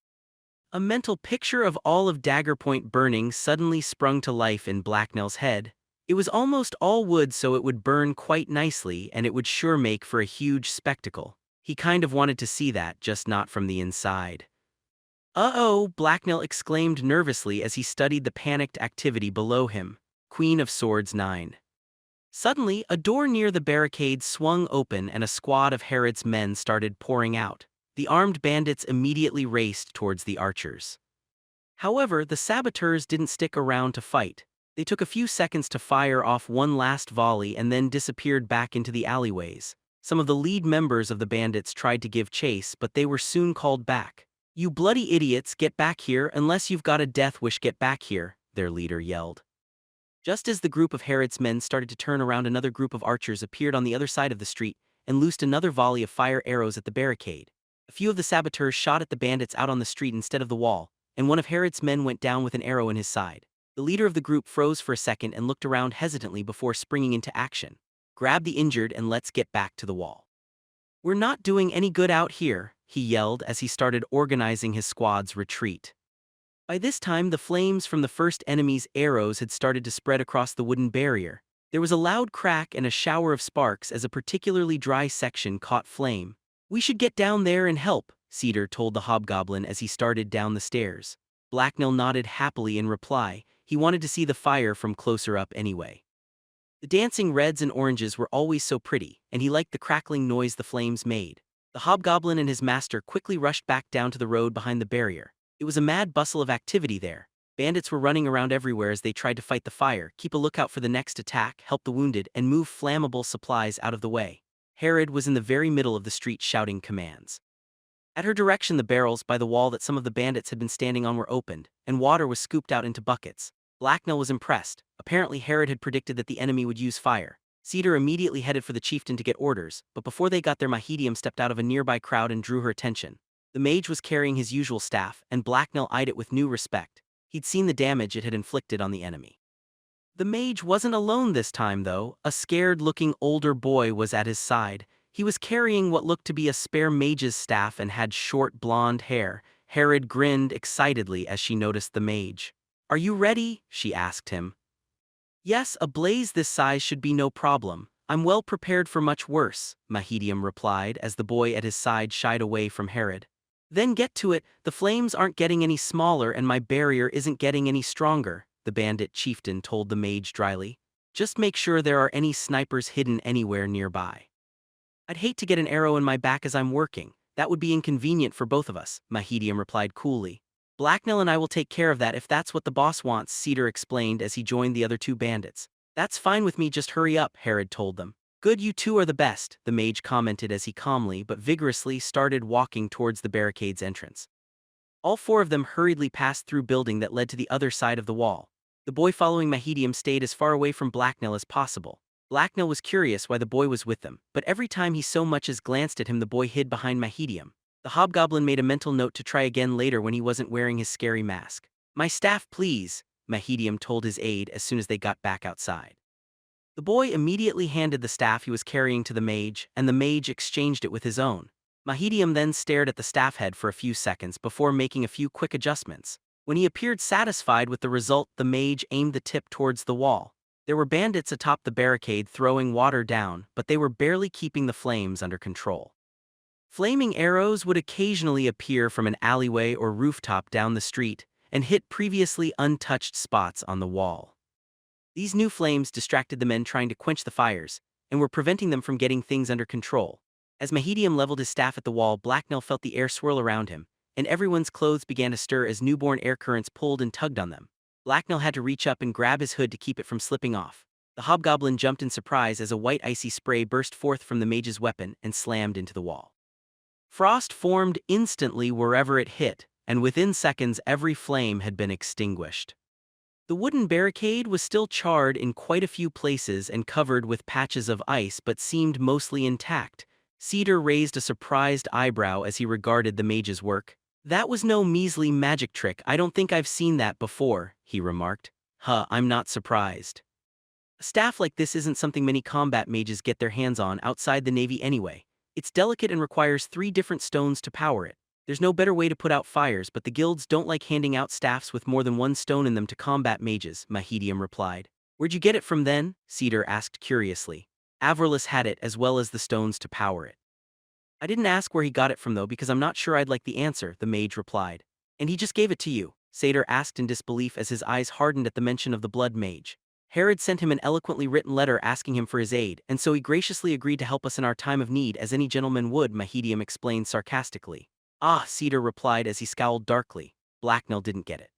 A mental picture of all of Dagger Point burning suddenly sprung to life in Blacknell's head. It was almost all wood, so it would burn quite nicely and it would sure make for a huge spectacle. He kind of wanted to see that, just not from the inside. "Uh-oh," Blacknell exclaimed nervously as he studied the panicked activity below him. Queen of Swords 9. Suddenly, a door near the barricade swung open and a squad of Herod's men started pouring out. The armed bandits immediately raced towards the archers. However, the saboteurs didn't stick around to fight. They took a few seconds to fire off one last volley and then disappeared back into the alleyways. Some of the lead members of the bandits tried to give chase, but they were soon called back. "You bloody idiots, get back here, unless you've got a death wish, get back here," their leader yelled. Just as the group of Herod's men started to turn around, another group of archers appeared on the other side of the street and loosed another volley of fire arrows at the barricade. A few of the saboteurs shot at the bandits out on the street instead of the wall, and one of Herod's men went down with an arrow in his side. The leader of the group froze for a second and looked around hesitantly before springing into action. "Grab the injured and let's get back to the wall. We're not doing any good out here," he yelled as he started organizing his squad's retreat. By this time, the flames from the first enemy's arrows had started to spread across the wooden barrier. There was a loud crack and a shower of sparks as a particularly dry section caught flame. "We should get down there and help," Cedar told the hobgoblin as he started down the stairs. Blacknell nodded happily in reply. He wanted to see the fire from closer up anyway. The dancing reds and oranges were always so pretty, and he liked the crackling noise the flames made. The hobgoblin and his master quickly rushed back down to the road behind the barrier. It was a mad bustle of activity there. Bandits were running around everywhere as they tried to fight the fire, keep a lookout for the next attack, help the wounded, and move flammable supplies out of the way. Herod was in the very middle of the street shouting commands. At her direction, the barrels by the wall that some of the bandits had been standing on were opened, and water was scooped out into buckets. Blacknell was impressed. Apparently Herod had predicted that the enemy would use fire. Cedar immediately headed for the chieftain to get orders, but before they got there, Mahedium stepped out of a nearby crowd and drew her attention. The mage was carrying his usual staff, and Blacknell eyed it with new respect. He'd seen the damage it had inflicted on the enemy. The mage wasn't alone this time, though. A scared-looking older boy was at his side. He was carrying what looked to be a spare mage's staff and had short blonde hair. Herod grinned excitedly as she noticed the mage. "Are you ready?" she asked him. "Yes, a blaze this size should be no problem. I'm well prepared for much worse," Mahedium replied as the boy at his side shied away from Herod. "Then get to it. The flames aren't getting any smaller and my barrier isn't getting any stronger," the bandit chieftain told the mage dryly. "Just make sure there are any snipers hidden anywhere nearby." "I'd hate to get an arrow in my back as I'm working. That would be inconvenient for both of us," Mahedium replied coolly. "Blacknell and I will take care of that if that's what the boss wants," Cedar explained as he joined the other two bandits. "That's fine with me, just hurry up," Herod told them. "Good, you two are the best," the mage commented as he calmly but vigorously started walking towards the barricade's entrance. All four of them hurriedly passed through building that led to the other side of the wall. The boy following Mahedium stayed as far away from Blacknell as possible. Blacknell was curious why the boy was with them, but every time he so much as glanced at him, the boy hid behind Mahedium. The hobgoblin made a mental note to try again later when he wasn't wearing his scary mask. "My staff, please," Mahedium told his aide as soon as they got back outside. The boy immediately handed the staff he was carrying to the mage, and the mage exchanged it with his own. Mahedium then stared at the staff head for a few seconds before making a few quick adjustments. When he appeared satisfied with the result, the mage aimed the tip towards the wall. There were bandits atop the barricade throwing water down, but they were barely keeping the flames under control. Flaming arrows would occasionally appear from an alleyway or rooftop down the street and hit previously untouched spots on the wall. These new flames distracted the men trying to quench the fires and were preventing them from getting things under control. As Mahedium leveled his staff at the wall, Blacknell felt the air swirl around him, and everyone's clothes began to stir as newborn air currents pulled and tugged on them. Blacknell had to reach up and grab his hood to keep it from slipping off. The hobgoblin jumped in surprise as a white icy spray burst forth from the mage's weapon and slammed into the wall. Frost formed instantly wherever it hit, and within seconds every flame had been extinguished. The wooden barricade was still charred in quite a few places and covered with patches of ice but seemed mostly intact. Cedar raised a surprised eyebrow as he regarded the mage's work. "That was no measly magic trick, I don't think I've seen that before," he remarked. "Huh, I'm not surprised. A staff like this isn't something many combat mages get their hands on outside the Navy anyway. It's delicate and requires 3 different stones to power it. There's no better way to put out fires, but the guilds don't like handing out staffs with more than 1 stone in them to combat mages," Mahedium replied. "Where'd you get it from then?" Cedar asked curiously. "Avrolus had it as well as the stones to power it." "I didn't ask where he got it from though because I'm not sure I'd like the answer," the mage replied. "And he just gave it to you?" Cedar asked in disbelief as his eyes hardened at the mention of the blood mage. "Herod sent him an eloquently written letter asking him for his aid, and so he graciously agreed to help us in our time of need as any gentleman would," Mahedium explained sarcastically. "Ah," Cedar replied as he scowled darkly. Blacknell didn't get it.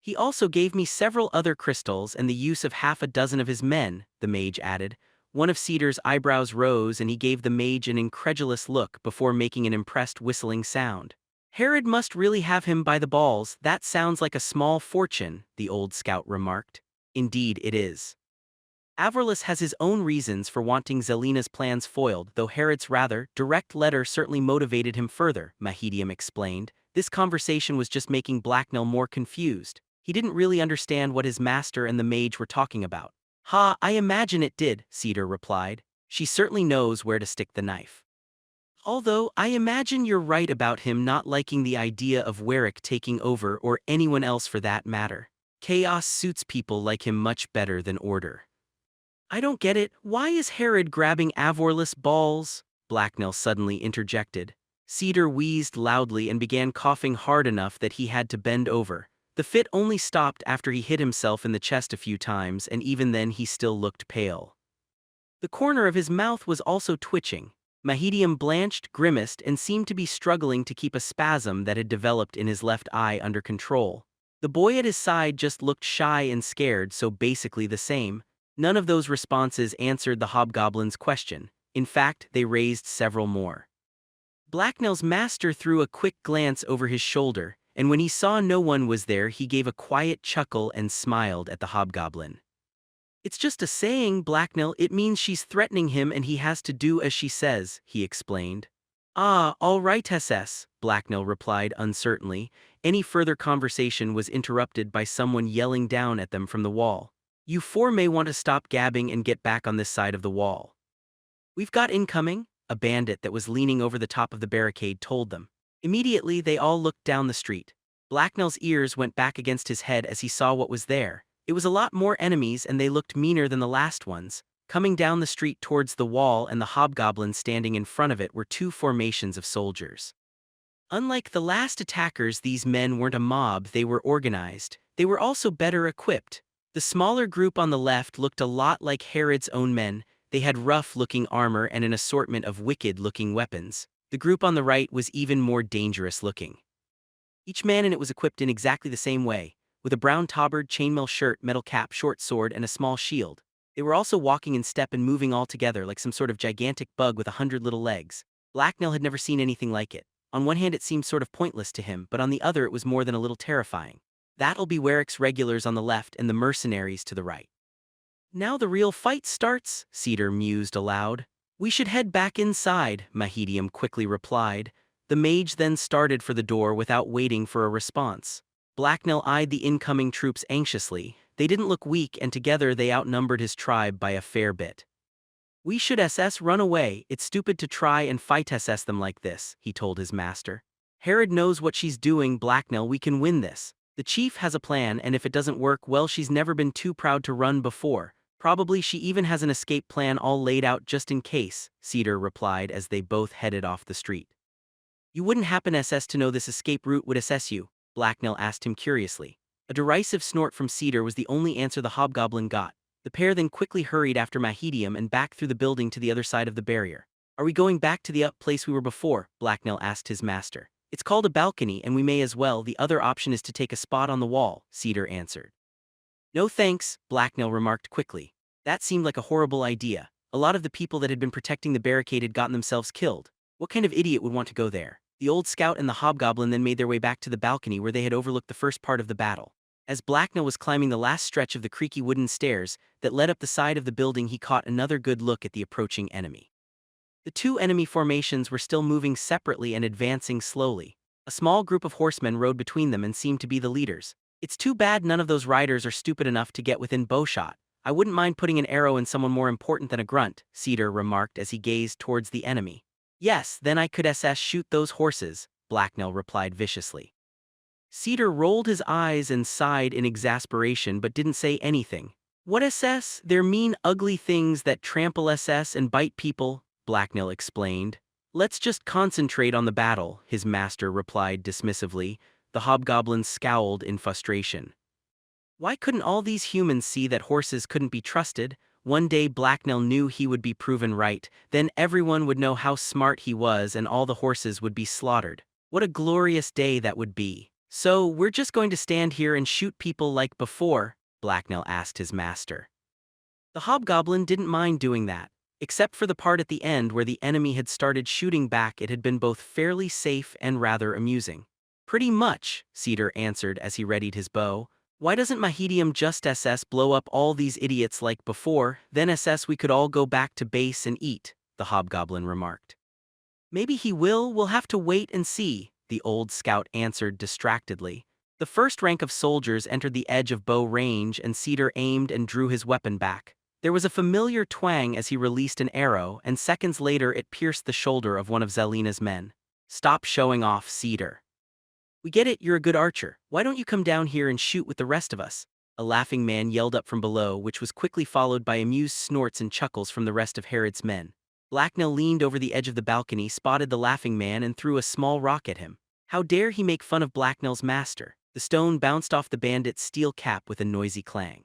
"He also gave me several other crystals and the use of half a dozen of his men," the mage added. One of Cedar's eyebrows rose and he gave the mage an incredulous look before making an impressed whistling sound. "Herod must really have him by the balls. That sounds like a small fortune," the old scout remarked. "Indeed it is. Avrolus has his own reasons for wanting Zelina's plans foiled, though Herod's rather direct letter certainly motivated him further," Mahedium explained. This conversation was just making Blacknell more confused. He didn't really understand what his master and the mage were talking about. "Ha, I imagine it did," Cedar replied. "She certainly knows where to stick the knife. Although, I imagine you're right about him not liking the idea of Warwick taking over or anyone else for that matter. Chaos suits people like him much better than order." "I don't get it, why is Herod grabbing Avorlus' balls?" Blacknell suddenly interjected. Cedar wheezed loudly and began coughing hard enough that he had to bend over. The fit only stopped after he hit himself in the chest a few times, and even then he still looked pale. The corner of his mouth was also twitching. Mahedium blanched, grimaced, and seemed to be struggling to keep a spasm that had developed in his left eye under control. The boy at his side just looked shy and scared, so basically the same. None of those responses answered the hobgoblin's question. In fact, they raised several more. Blacknell's master threw a quick glance over his shoulder, and when he saw no one was there he gave a quiet chuckle and smiled at the hobgoblin. "It's just a saying, Blacknell, it means she's threatening him and he has to do as she says," he explained. "Ah, all right SS," Blacknell replied uncertainly. Any further conversation was interrupted by someone yelling down at them from the wall. "You 4 may want to stop gabbing and get back on this side of the wall. We've got incoming," a bandit that was leaning over the top of the barricade told them. Immediately they all looked down the street. Blacknell's ears went back against his head as he saw what was there. It was a lot more enemies and they looked meaner than the last ones. Coming down the street towards the wall and the hobgoblin standing in front of it were 2 formations of soldiers. Unlike the last attackers, these men weren't a mob, they were organized. They were also better equipped. The smaller group on the left looked a lot like Herod's own men. They had rough-looking armor and an assortment of wicked-looking weapons. The group on the right was even more dangerous-looking. Each man in it was equipped in exactly the same way, with a brown tabard, chainmail shirt, metal cap, short sword, and a small shield. They were also walking in step and moving all together like some sort of gigantic bug with 100 little legs. Blacknell had never seen anything like it. On one hand it seemed sort of pointless to him, but on the other it was more than a little terrifying. That'll be Warwick's regulars on the left and the mercenaries to the right. "Now the real fight starts," Cedar mused aloud. "We should head back inside," Mahedium quickly replied. The mage then started for the door without waiting for a response. Blacknell eyed the incoming troops anxiously. They didn't look weak and together they outnumbered his tribe by a fair bit. "We should SS run away, it's stupid to try and fight SS them like this," he told his master. "Herod knows what she's doing, Blacknell, we can win this. The chief has a plan and if it doesn't work well she's never been too proud to run before." Probably she even has an escape plan all laid out just in case, Cedar replied as they both headed off the street. You wouldn't happen SS to know this escape route would assess you? Blacknell asked him curiously. A derisive snort from Cedar was the only answer the hobgoblin got. The pair then quickly hurried after Mahedium and back through the building to the other side of the barrier. Are we going back to the up place we were before? Blacknell asked his master. It's called a balcony and we may as well. The other option is to take a spot on the wall, Cedar answered. No thanks, Blacknell remarked quickly. That seemed like a horrible idea. A lot of the people that had been protecting the barricade had gotten themselves killed. What kind of idiot would want to go there? The old scout and the hobgoblin then made their way back to the balcony where they had overlooked the first part of the battle. As Blacknell was climbing the last stretch of the creaky wooden stairs that led up the side of the building, he caught another good look at the approaching enemy. The two enemy formations were still moving separately and advancing slowly. A small group of horsemen rode between them and seemed to be the leaders. It's too bad none of those riders are stupid enough to get within bowshot. I wouldn't mind putting an arrow in someone more important than a grunt, Cedar remarked as he gazed towards the enemy. Yes, then I could shoot those horses, Blacknell replied viciously. Cedar rolled his eyes and sighed in exasperation but didn't say anything. What SS? They're mean, ugly things that trample SS and bite people, Blacknell explained. Let's just concentrate on the battle, his master replied dismissively. The hobgoblin scowled in frustration. Why couldn't all these humans see that horses couldn't be trusted? One day Blacknell knew he would be proven right, then everyone would know how smart he was and all the horses would be slaughtered. What a glorious day that would be. So, we're just going to stand here and shoot people like before? Blacknell asked his master. The hobgoblin didn't mind doing that. Except for the part at the end where the enemy had started shooting back, it had been both fairly safe and rather amusing. Pretty much, Cedar answered as he readied his bow. Why doesn't Mahedium just blow up all these idiots like before, then we could all go back to base and eat, the hobgoblin remarked. Maybe he will, we'll have to wait and see, the old scout answered distractedly. The first rank of soldiers entered the edge of bow range and Cedar aimed and drew his weapon back. There was a familiar twang as he released an arrow and seconds later it pierced the shoulder of one of Zelina's men. Stop showing off, Cedar. We get it, you're a good archer. Why don't you come down here and shoot with the rest of us? A laughing man yelled up from below, which was quickly followed by amused snorts and chuckles from the rest of Herod's men. Blacknell leaned over the edge of the balcony, spotted the laughing man and threw a small rock at him. How dare he make fun of Blacknell's master? The stone bounced off the bandit's steel cap with a noisy clang.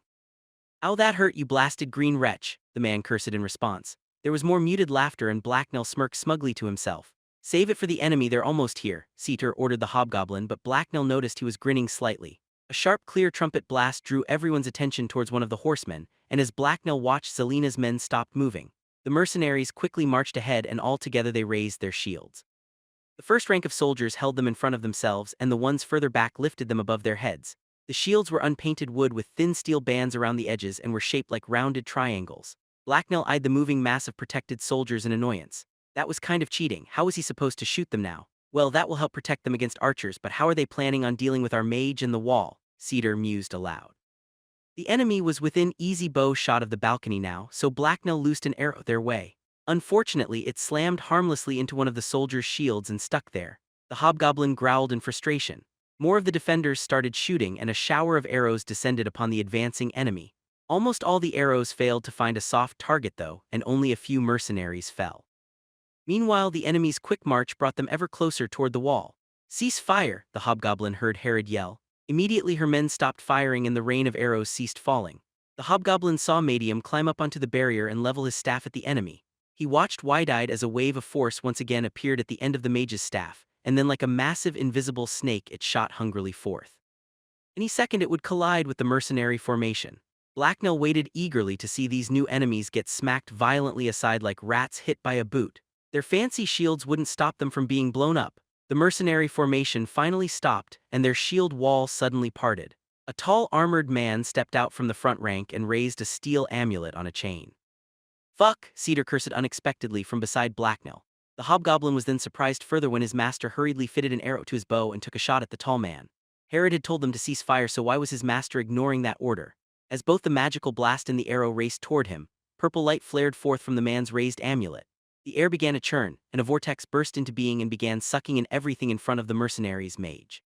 Ow, that hurt, you blasted green wretch, the man cursed in response. There was more muted laughter and Blacknell smirked smugly to himself. Save it for the enemy, they're almost here, Cedar ordered the hobgoblin, but Blacknell noticed he was grinning slightly. A sharp, clear trumpet blast drew everyone's attention towards one of the horsemen, and as Blacknell watched, Zelina's men stopped moving. The mercenaries quickly marched ahead and all together they raised their shields. The first rank of soldiers held them in front of themselves and the ones further back lifted them above their heads. The shields were unpainted wood with thin steel bands around the edges and were shaped like rounded triangles. Blacknell eyed the moving mass of protected soldiers in annoyance. That was kind of cheating. How was he supposed to shoot them now? Well, that will help protect them against archers, but how are they planning on dealing with our mage and the wall? Cedar mused aloud. The enemy was within easy bow shot of the balcony now, so Blacknell loosed an arrow their way. Unfortunately, it slammed harmlessly into one of the soldiers' shields and stuck there. The hobgoblin growled in frustration. More of the defenders started shooting and a shower of arrows descended upon the advancing enemy. Almost all the arrows failed to find a soft target though, and only a few mercenaries fell. Meanwhile, the enemy's quick march brought them ever closer toward the wall. Cease fire, the hobgoblin heard Herod yell. Immediately her men stopped firing and the rain of arrows ceased falling. The hobgoblin saw Mahedium climb up onto the barrier and level his staff at the enemy. He watched wide-eyed as a wave of force once again appeared at the end of the mage's staff, and then like a massive invisible snake it shot hungrily forth. Any second it would collide with the mercenary formation. Blacknell waited eagerly to see these new enemies get smacked violently aside like rats hit by a boot. Their fancy shields wouldn't stop them from being blown up. The mercenary formation finally stopped, and their shield wall suddenly parted. A tall armored man stepped out from the front rank and raised a steel amulet on a chain. Fuck, Cedar cursed unexpectedly from beside Blacknell. The hobgoblin was then surprised further when his master hurriedly fitted an arrow to his bow and took a shot at the tall man. Herod had told them to cease fire, so why was his master ignoring that order? As both the magical blast and the arrow raced toward him, purple light flared forth from the man's raised amulet. The air began to churn, and a vortex burst into being and began sucking in everything in front of the mercenaries' mage.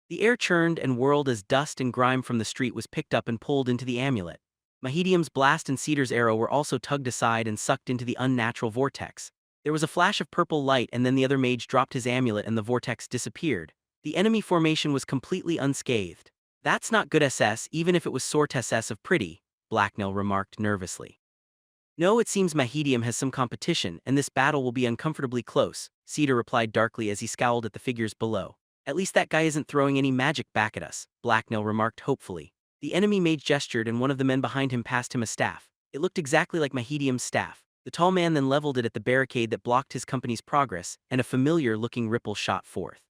The air churned and whirled as dust and grime from the street was picked up and pulled into the amulet. Mahedium's blast and Cedar's arrow were also tugged aside and sucked into the unnatural vortex. There was a flash of purple light and then the other mage dropped his amulet and the vortex disappeared. The enemy formation was completely unscathed. That's not good SS even if it was Sort SS of pretty, Blacknell remarked nervously. No, it seems Mahedium has some competition, and this battle will be uncomfortably close, Cedar replied darkly as he scowled at the figures below. At least that guy isn't throwing any magic back at us, Blacknell remarked hopefully. The enemy mage gestured and one of the men behind him passed him a staff. It looked exactly like Mahedium's staff. The tall man then leveled it at the barricade that blocked his company's progress, and a familiar-looking ripple shot forth.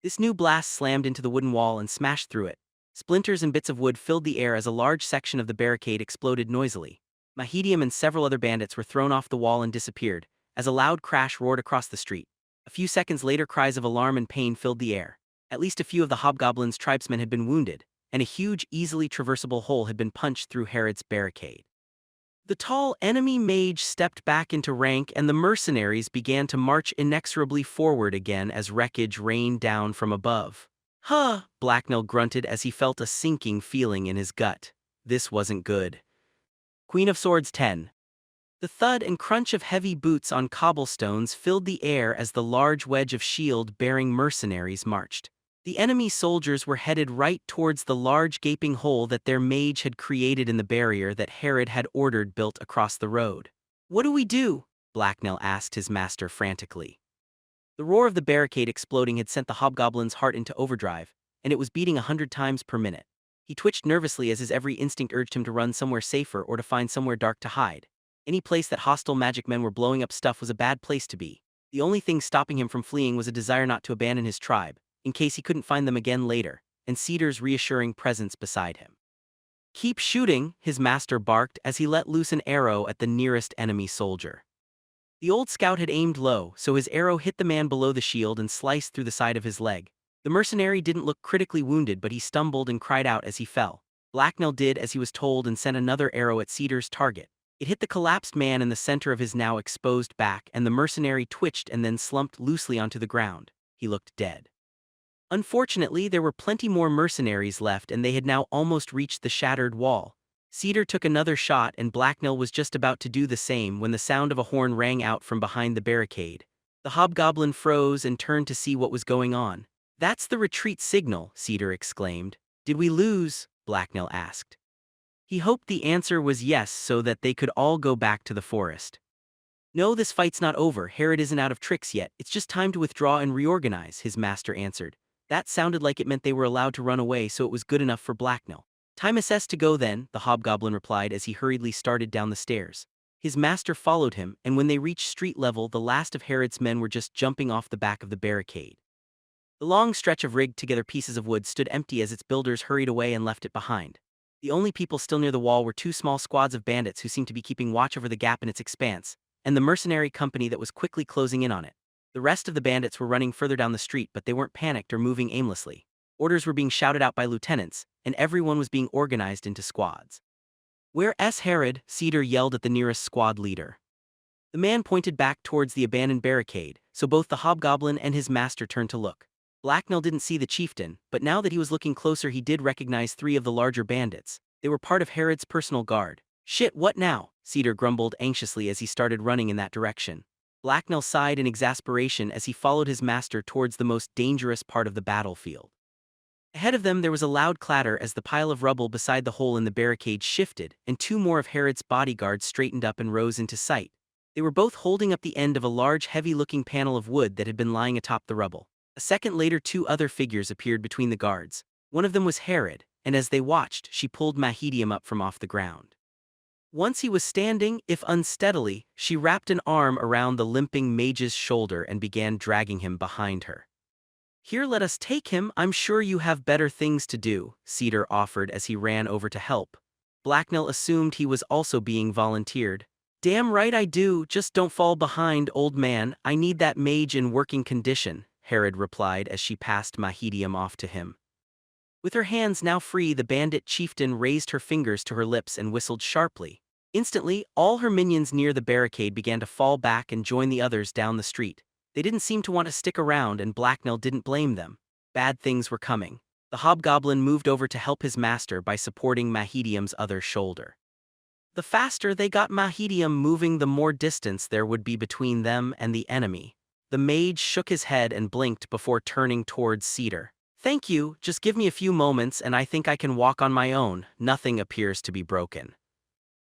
This new blast slammed into the wooden wall and smashed through it. Splinters and bits of wood filled the air as a large section of the barricade exploded noisily. Mahedium and several other bandits were thrown off the wall and disappeared, as a loud crash roared across the street. A few seconds later cries of alarm and pain filled the air. At least a few of the hobgoblin's tribesmen had been wounded, and a huge, easily traversable hole had been punched through Herod's barricade. The tall enemy mage stepped back into rank and the mercenaries began to march inexorably forward again as wreckage rained down from above. Huh, Blacknell grunted as he felt a sinking feeling in his gut. This wasn't good. Queen of Swords 10. The thud and crunch of heavy boots on cobblestones filled the air as the large wedge of shield-bearing mercenaries marched. The enemy soldiers were headed right towards the large gaping hole that their mage had created in the barrier that Herod had ordered built across the road. What do we do? Blacknell asked his master frantically. The roar of the barricade exploding had sent the hobgoblin's heart into overdrive, and it was beating 100 times per minute. He twitched nervously as his every instinct urged him to run somewhere safer or to find somewhere dark to hide. Any place that hostile magic men were blowing up stuff was a bad place to be. The only thing stopping him from fleeing was a desire not to abandon his tribe, in case he couldn't find them again later, and Cedar's reassuring presence beside him. Keep shooting, his master barked as he let loose an arrow at the nearest enemy soldier. The old scout had aimed low, so his arrow hit the man below the shield and sliced through the side of his leg. The mercenary didn't look critically wounded, but he stumbled and cried out as he fell. Blacknell did as he was told and sent another arrow at Cedar's target. It hit the collapsed man in the center of his now exposed back, and the mercenary twitched and then slumped loosely onto the ground. He looked dead. Unfortunately, there were plenty more mercenaries left and they had now almost reached the shattered wall. Cedar took another shot and Blacknell was just about to do the same when the sound of a horn rang out from behind the barricade. The hobgoblin froze and turned to see what was going on. That's the retreat signal, Cedar exclaimed. Did we lose? Blacknell asked. He hoped the answer was yes so that they could all go back to the forest. No, this fight's not over. Herod isn't out of tricks yet. It's just time to withdraw and reorganize, his master answered. That sounded like it meant they were allowed to run away, so it was good enough for Blacknell. Time SS to go then, the hobgoblin replied as he hurriedly started down the stairs. His master followed him, and when they reached street level, the last of Herod's men were just jumping off the back of the barricade. The long stretch of rigged-together pieces of wood stood empty as its builders hurried away and left it behind. The only people still near the wall were two small squads of bandits who seemed to be keeping watch over the gap in its expanse, and the mercenary company that was quickly closing in on it. The rest of the bandits were running further down the street, but they weren't panicked or moving aimlessly. Orders were being shouted out by lieutenants, and everyone was being organized into squads. "Where's Herod?" Cedar yelled at the nearest squad leader. The man pointed back towards the abandoned barricade, so both the hobgoblin and his master turned to look. Blacknell didn't see the chieftain, but now that he was looking closer he did recognize three of the larger bandits. They were part of Herod's personal guard. "Shit, what now?" Cedar grumbled anxiously as he started running in that direction. Blacknell sighed in exasperation as he followed his master towards the most dangerous part of the battlefield. Ahead of them there was a loud clatter as the pile of rubble beside the hole in the barricade shifted, and two more of Herod's bodyguards straightened up and rose into sight. They were both holding up the end of a large heavy-looking panel of wood that had been lying atop the rubble. A second later two other figures appeared between the guards. One of them was Herod, and as they watched, she pulled Mahedium up from off the ground. Once he was standing, if unsteadily, she wrapped an arm around the limping mage's shoulder and began dragging him behind her. "Here, let us take him. I'm sure you have better things to do," Cedar offered as he ran over to help. Blacknell assumed he was also being volunteered. "Damn right I do, just don't fall behind, old man. I need that mage in working condition," Herod replied as she passed Mahedium off to him. With her hands now free, the bandit chieftain raised her fingers to her lips and whistled sharply. Instantly, all her minions near the barricade began to fall back and join the others down the street. They didn't seem to want to stick around, and Blacknell didn't blame them. Bad things were coming. The hobgoblin moved over to help his master by supporting Mahedium's other shoulder. The faster they got Mahedium moving, the more distance there would be between them and the enemy. The mage shook his head and blinked before turning towards Cedar. "Thank you, just give me a few moments and I think I can walk on my own. Nothing appears to be broken."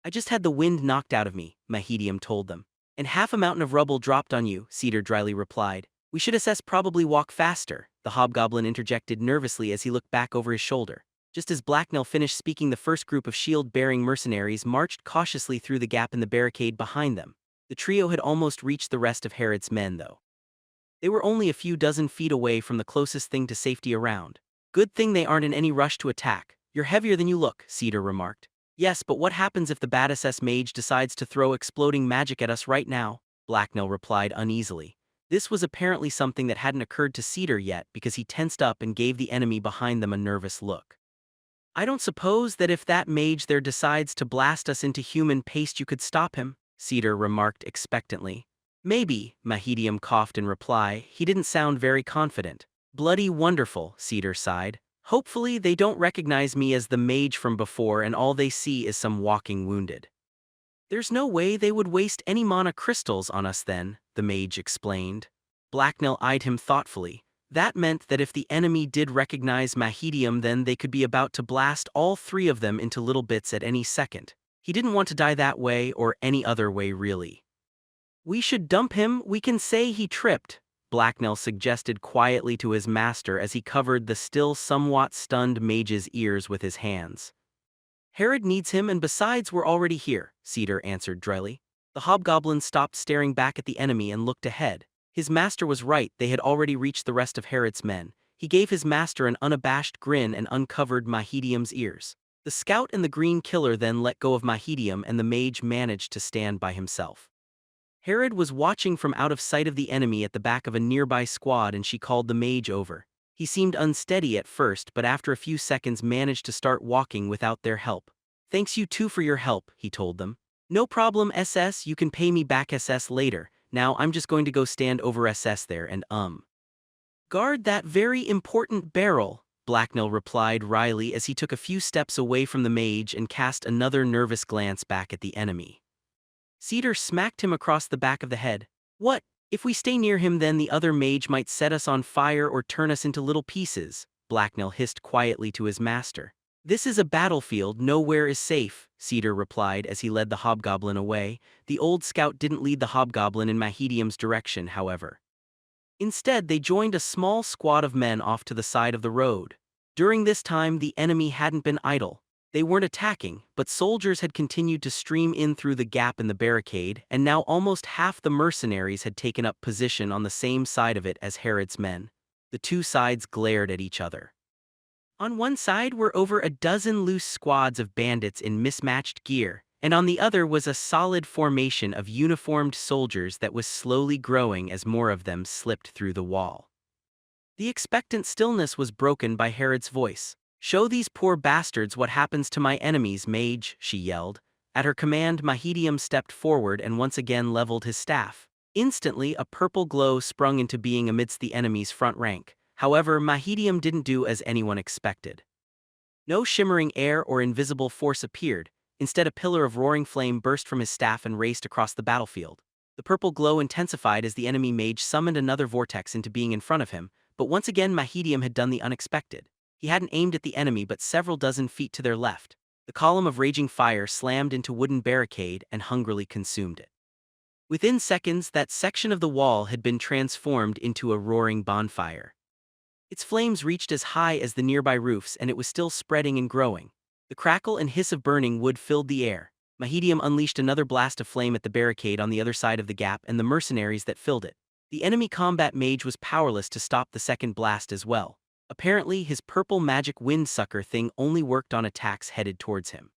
"I just had the wind knocked out of me," Mahedium told them. "And half a mountain of rubble dropped on you," Cedar dryly replied. "We should assess probably walk faster," the hobgoblin interjected nervously as he looked back over his shoulder. Just as Blacknell finished speaking, the first group of shield-bearing mercenaries marched cautiously through the gap in the barricade behind them. The trio had almost reached the rest of Herod's men, though. They were only a few dozen feet away from the closest thing to safety around. "Good thing they aren't in any rush to attack. You're heavier than you look," Cedar remarked. "Yes, but what happens if the badass mage decides to throw exploding magic at us right now?" Blacknell replied uneasily. This was apparently something that hadn't occurred to Cedar yet because he tensed up and gave the enemy behind them a nervous look. "I don't suppose that if that mage there decides to blast us into human paste you could stop him," Cedar remarked expectantly. "Maybe," Mahedium coughed in reply. He didn't sound very confident. "Bloody wonderful," Cedar sighed. "Hopefully they don't recognize me as the mage from before and all they see is some walking wounded." "There's no way they would waste any mana crystals on us then," the mage explained. Blacknell eyed him thoughtfully. That meant that if the enemy did recognize Mahedium, then they could be about to blast all three of them into little bits at any second. He didn't want to die that way or any other way really. "We should dump him. We can say he tripped," Blacknell suggested quietly to his master as he covered the still somewhat stunned mage's ears with his hands. "Herod needs him, and besides we're already here," Cedar answered dryly. The hobgoblin stopped staring back at the enemy and looked ahead. His master was right, they had already reached the rest of Herod's men. He gave his master an unabashed grin and uncovered Mahedium's ears. The scout and the green killer then let go of Mahedium and the mage managed to stand by himself. Herod was watching from out of sight of the enemy at the back of a nearby squad and she called the mage over. He seemed unsteady at first but after a few seconds managed to start walking without their help. "Thanks you two for your help," he told them. "No problem SS, you can pay me back SS later. Now I'm just going to go stand over SS there and guard that very important barrel," Blacknell replied wryly as he took a few steps away from the mage and cast another nervous glance back at the enemy. Cedar smacked him across the back of the head. "What? If we stay near him then the other mage might set us on fire or turn us into little pieces," Blacknell hissed quietly to his master. "This is a battlefield, nowhere is safe," Cedar replied as he led the hobgoblin away. The old scout didn't lead the hobgoblin in Mahedium's direction, however. Instead, they joined a small squad of men off to the side of the road. During this time, the enemy hadn't been idle. They weren't attacking, but soldiers had continued to stream in through the gap in the barricade, and now almost half the mercenaries had taken up position on the same side of it as Herod's men. The two sides glared at each other. On one side were over a dozen loose squads of bandits in mismatched gear, and on the other was a solid formation of uniformed soldiers that was slowly growing as more of them slipped through the wall. The expectant stillness was broken by Herod's voice. "Show these poor bastards what happens to my enemies, mage," she yelled. At her command, Mahedium stepped forward and once again leveled his staff. Instantly, a purple glow sprung into being amidst the enemy's front rank. However, Mahedium didn't do as anyone expected. No shimmering air or invisible force appeared. Instead, a pillar of roaring flame burst from his staff and raced across the battlefield. The purple glow intensified as the enemy mage summoned another vortex into being in front of him, but once again Mahedium had done the unexpected. He hadn't aimed at the enemy but several dozen feet to their left. The column of raging fire slammed into wooden barricade and hungrily consumed it. Within seconds, that section of the wall had been transformed into a roaring bonfire. Its flames reached as high as the nearby roofs and it was still spreading and growing. The crackle and hiss of burning wood filled the air. Mahedium unleashed another blast of flame at the barricade on the other side of the gap and the mercenaries that filled it. The enemy combat mage was powerless to stop the second blast as well. Apparently, his purple magic windsucker thing only worked on attacks headed towards him.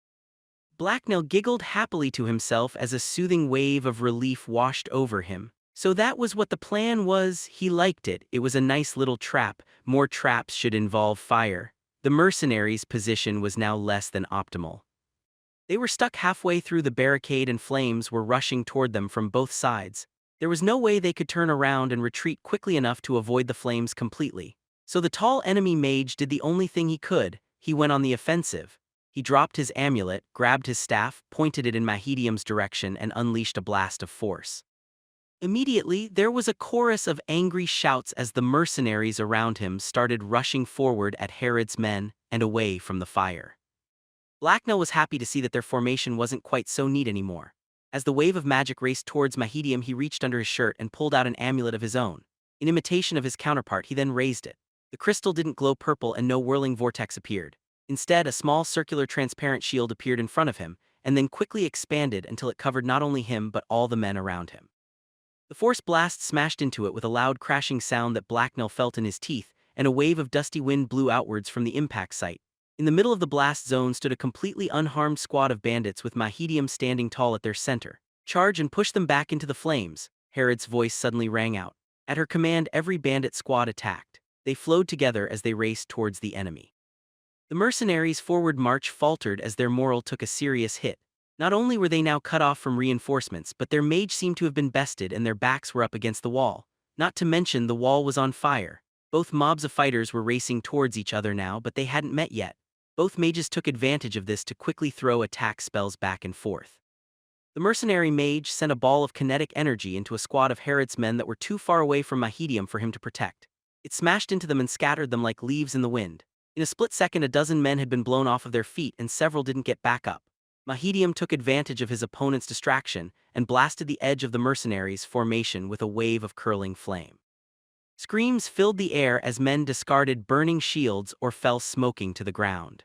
Blacknell giggled happily to himself as a soothing wave of relief washed over him. So that was what the plan was. He liked it. It was a nice little trap. More traps should involve fire. The mercenaries' position was now less than optimal. They were stuck halfway through the barricade and flames were rushing toward them from both sides. There was no way they could turn around and retreat quickly enough to avoid the flames completely. So the tall enemy mage did the only thing he could. He went on the offensive. He dropped his amulet, grabbed his staff, pointed it in Mahedium's direction, and unleashed a blast of force. Immediately, there was a chorus of angry shouts as the mercenaries around him started rushing forward at Herod's men and away from the fire. Blacknell was happy to see that their formation wasn't quite so neat anymore. As the wave of magic raced towards Mahedium, he reached under his shirt and pulled out an amulet of his own. In imitation of his counterpart, he then raised it. The crystal didn't glow purple and no whirling vortex appeared. Instead, a small circular transparent shield appeared in front of him, and then quickly expanded until it covered not only him but all the men around him. The force blast smashed into it with a loud crashing sound that Blacknell felt in his teeth, and a wave of dusty wind blew outwards from the impact site. In the middle of the blast zone stood a completely unharmed squad of bandits with Mahedium standing tall at their center. "Charge and push them back into the flames," Herod's voice suddenly rang out. At her command, every bandit squad attacked. They flowed together as they raced towards the enemy. The mercenaries' forward march faltered as their morale took a serious hit. Not only were they now cut off from reinforcements, but their mage seemed to have been bested and their backs were up against the wall. Not to mention the wall was on fire. Both mobs of fighters were racing towards each other now, but they hadn't met yet. Both mages took advantage of this to quickly throw attack spells back and forth. The mercenary mage sent a ball of kinetic energy into a squad of Herod's men that were too far away from Mahedium for him to protect. It smashed into them and scattered them like leaves in the wind. In a split second, a dozen men had been blown off of their feet and several didn't get back up. Mahedium took advantage of his opponent's distraction and blasted the edge of the mercenaries' formation with a wave of curling flame. Screams filled the air as men discarded burning shields or fell smoking to the ground.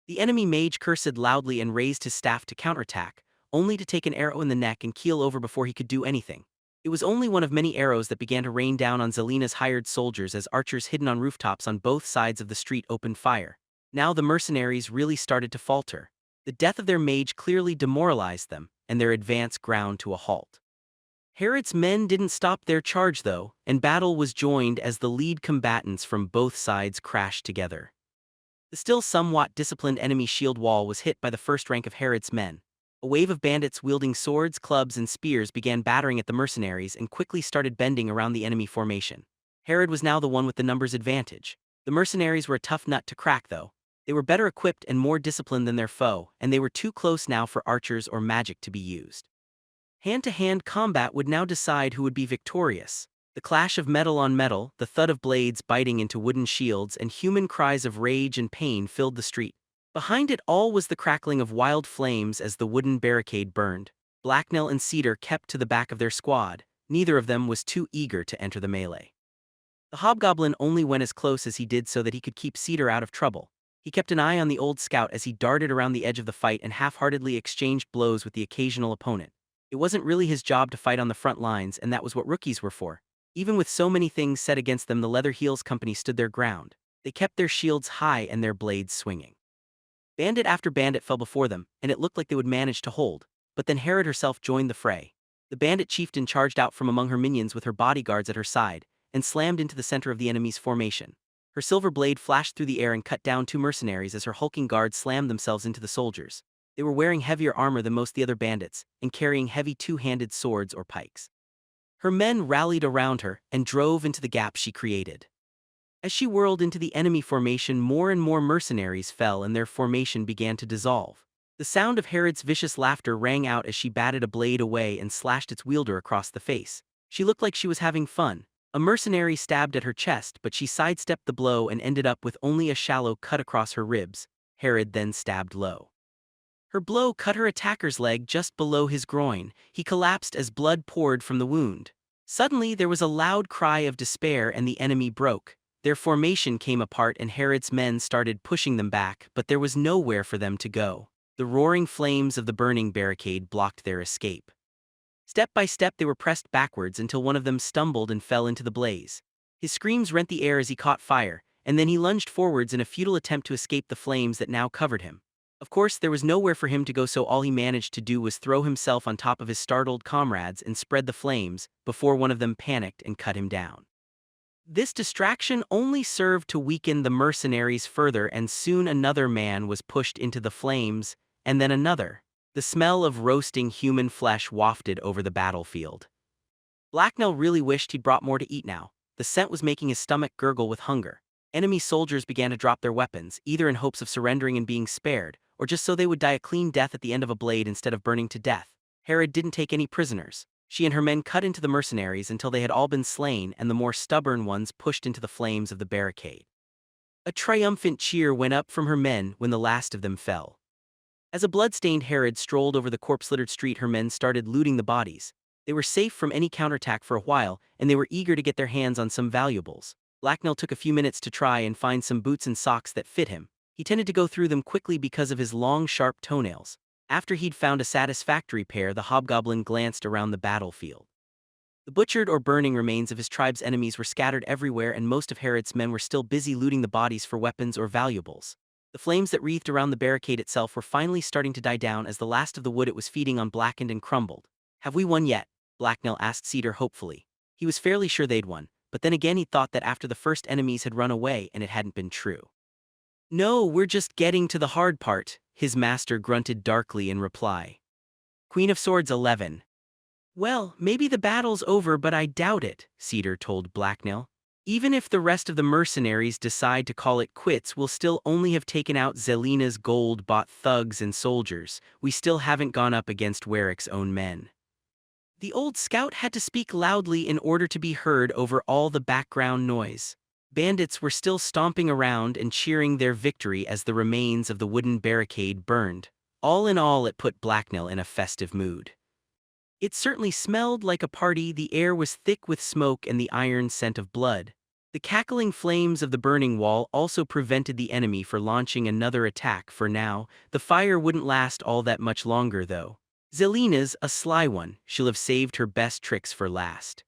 The enemy mage cursed loudly and raised his staff to counterattack, only to take an arrow in the neck and keel over before he could do anything. It was only one of many arrows that began to rain down on Zelina's hired soldiers as archers hidden on rooftops on both sides of the street opened fire. Now the mercenaries really started to falter. The death of their mage clearly demoralized them, and their advance ground to a halt. Herod's men didn't stop their charge though, and battle was joined as the lead combatants from both sides crashed together. The still somewhat disciplined enemy shield wall was hit by the first rank of Herod's men. A wave of bandits wielding swords, clubs, and spears began battering at the mercenaries and quickly started bending around the enemy formation. Herod was now the one with the numbers advantage. The mercenaries were a tough nut to crack though. They were better equipped and more disciplined than their foe, and they were too close now for archers or magic to be used. Hand-to-hand combat would now decide who would be victorious. The clash of metal on metal, the thud of blades biting into wooden shields, and human cries of rage and pain filled the street. Behind it all was the crackling of wild flames as the wooden barricade burned. Blacknell and Cedar kept to the back of their squad. Neither of them was too eager to enter the melee. The hobgoblin only went as close as he did so that he could keep Cedar out of trouble. He kept an eye on the old scout as he darted around the edge of the fight and half-heartedly exchanged blows with the occasional opponent. It wasn't really his job to fight on the front lines, and that was what rookies were for. Even with so many things set against them, the Leather Heels Company stood their ground. They kept their shields high and their blades swinging. Bandit after bandit fell before them, and it looked like they would manage to hold, but then Herod herself joined the fray. The bandit chieftain charged out from among her minions with her bodyguards at her side, and slammed into the center of the enemy's formation. Her silver blade flashed through the air and cut down two mercenaries as her hulking guards slammed themselves into the soldiers. They were wearing heavier armor than most of the other bandits, and carrying heavy two-handed swords or pikes. Her men rallied around her and drove into the gap she created. As she whirled into the enemy formation, more and more mercenaries fell and their formation began to dissolve. The sound of Herod's vicious laughter rang out as she batted a blade away and slashed its wielder across the face. She looked like she was having fun. A mercenary stabbed at her chest, but she sidestepped the blow and ended up with only a shallow cut across her ribs. Herod then stabbed low. Her blow cut her attacker's leg just below his groin. He collapsed as blood poured from the wound. Suddenly there was a loud cry of despair and the enemy broke. Their formation came apart and Herod's men started pushing them back, but there was nowhere for them to go. The roaring flames of the burning barricade blocked their escape. Step by step they were pressed backwards until one of them stumbled and fell into the blaze. His screams rent the air as he caught fire, and then he lunged forwards in a futile attempt to escape the flames that now covered him. Of course, there was nowhere for him to go, so all he managed to do was throw himself on top of his startled comrades and spread the flames before one of them panicked and cut him down. This distraction only served to weaken the mercenaries further, and soon another man was pushed into the flames, and then another. The smell of roasting human flesh wafted over the battlefield. Blacknell really wished he'd brought more to eat now. The scent was making his stomach gurgle with hunger. Enemy soldiers began to drop their weapons, either in hopes of surrendering and being spared, or just so they would die a clean death at the end of a blade instead of burning to death. Herod didn't take any prisoners. She and her men cut into the mercenaries until they had all been slain and the more stubborn ones pushed into the flames of the barricade. A triumphant cheer went up from her men when the last of them fell. As a blood-stained Herod strolled over the corpse-littered street, her men started looting the bodies. They were safe from any counterattack for a while, and they were eager to get their hands on some valuables. Blacknell took a few minutes to try and find some boots and socks that fit him. He tended to go through them quickly because of his long, sharp toenails. After he'd found a satisfactory pair, the hobgoblin glanced around the battlefield. The butchered or burning remains of his tribe's enemies were scattered everywhere, and most of Herod's men were still busy looting the bodies for weapons or valuables. The flames that wreathed around the barricade itself were finally starting to die down as the last of the wood it was feeding on blackened and crumbled. "Have we won yet?" Blacknell asked Cedar hopefully. He was fairly sure they'd won, but then again he thought that after the first enemies had run away and it hadn't been true. "No, we're just getting to the hard part," his master grunted darkly in reply. Queen of Swords 11. "Well, maybe the battle's over, but I doubt it," Cedar told Blacknell. "Even if the rest of the mercenaries decide to call it quits, we'll still only have taken out Zelina's gold-bought thugs and soldiers. We still haven't gone up against Warwick's own men." The old scout had to speak loudly in order to be heard over all the background noise. Bandits were still stomping around and cheering their victory as the remains of the wooden barricade burned. All in all, it put Blacknell in a festive mood. It certainly smelled like a party. The air was thick with smoke and the iron scent of blood. The cackling flames of the burning wall also prevented the enemy from launching another attack for now. The fire wouldn't last all that much longer though. Zelina's a sly one. She'll have saved her best tricks for last.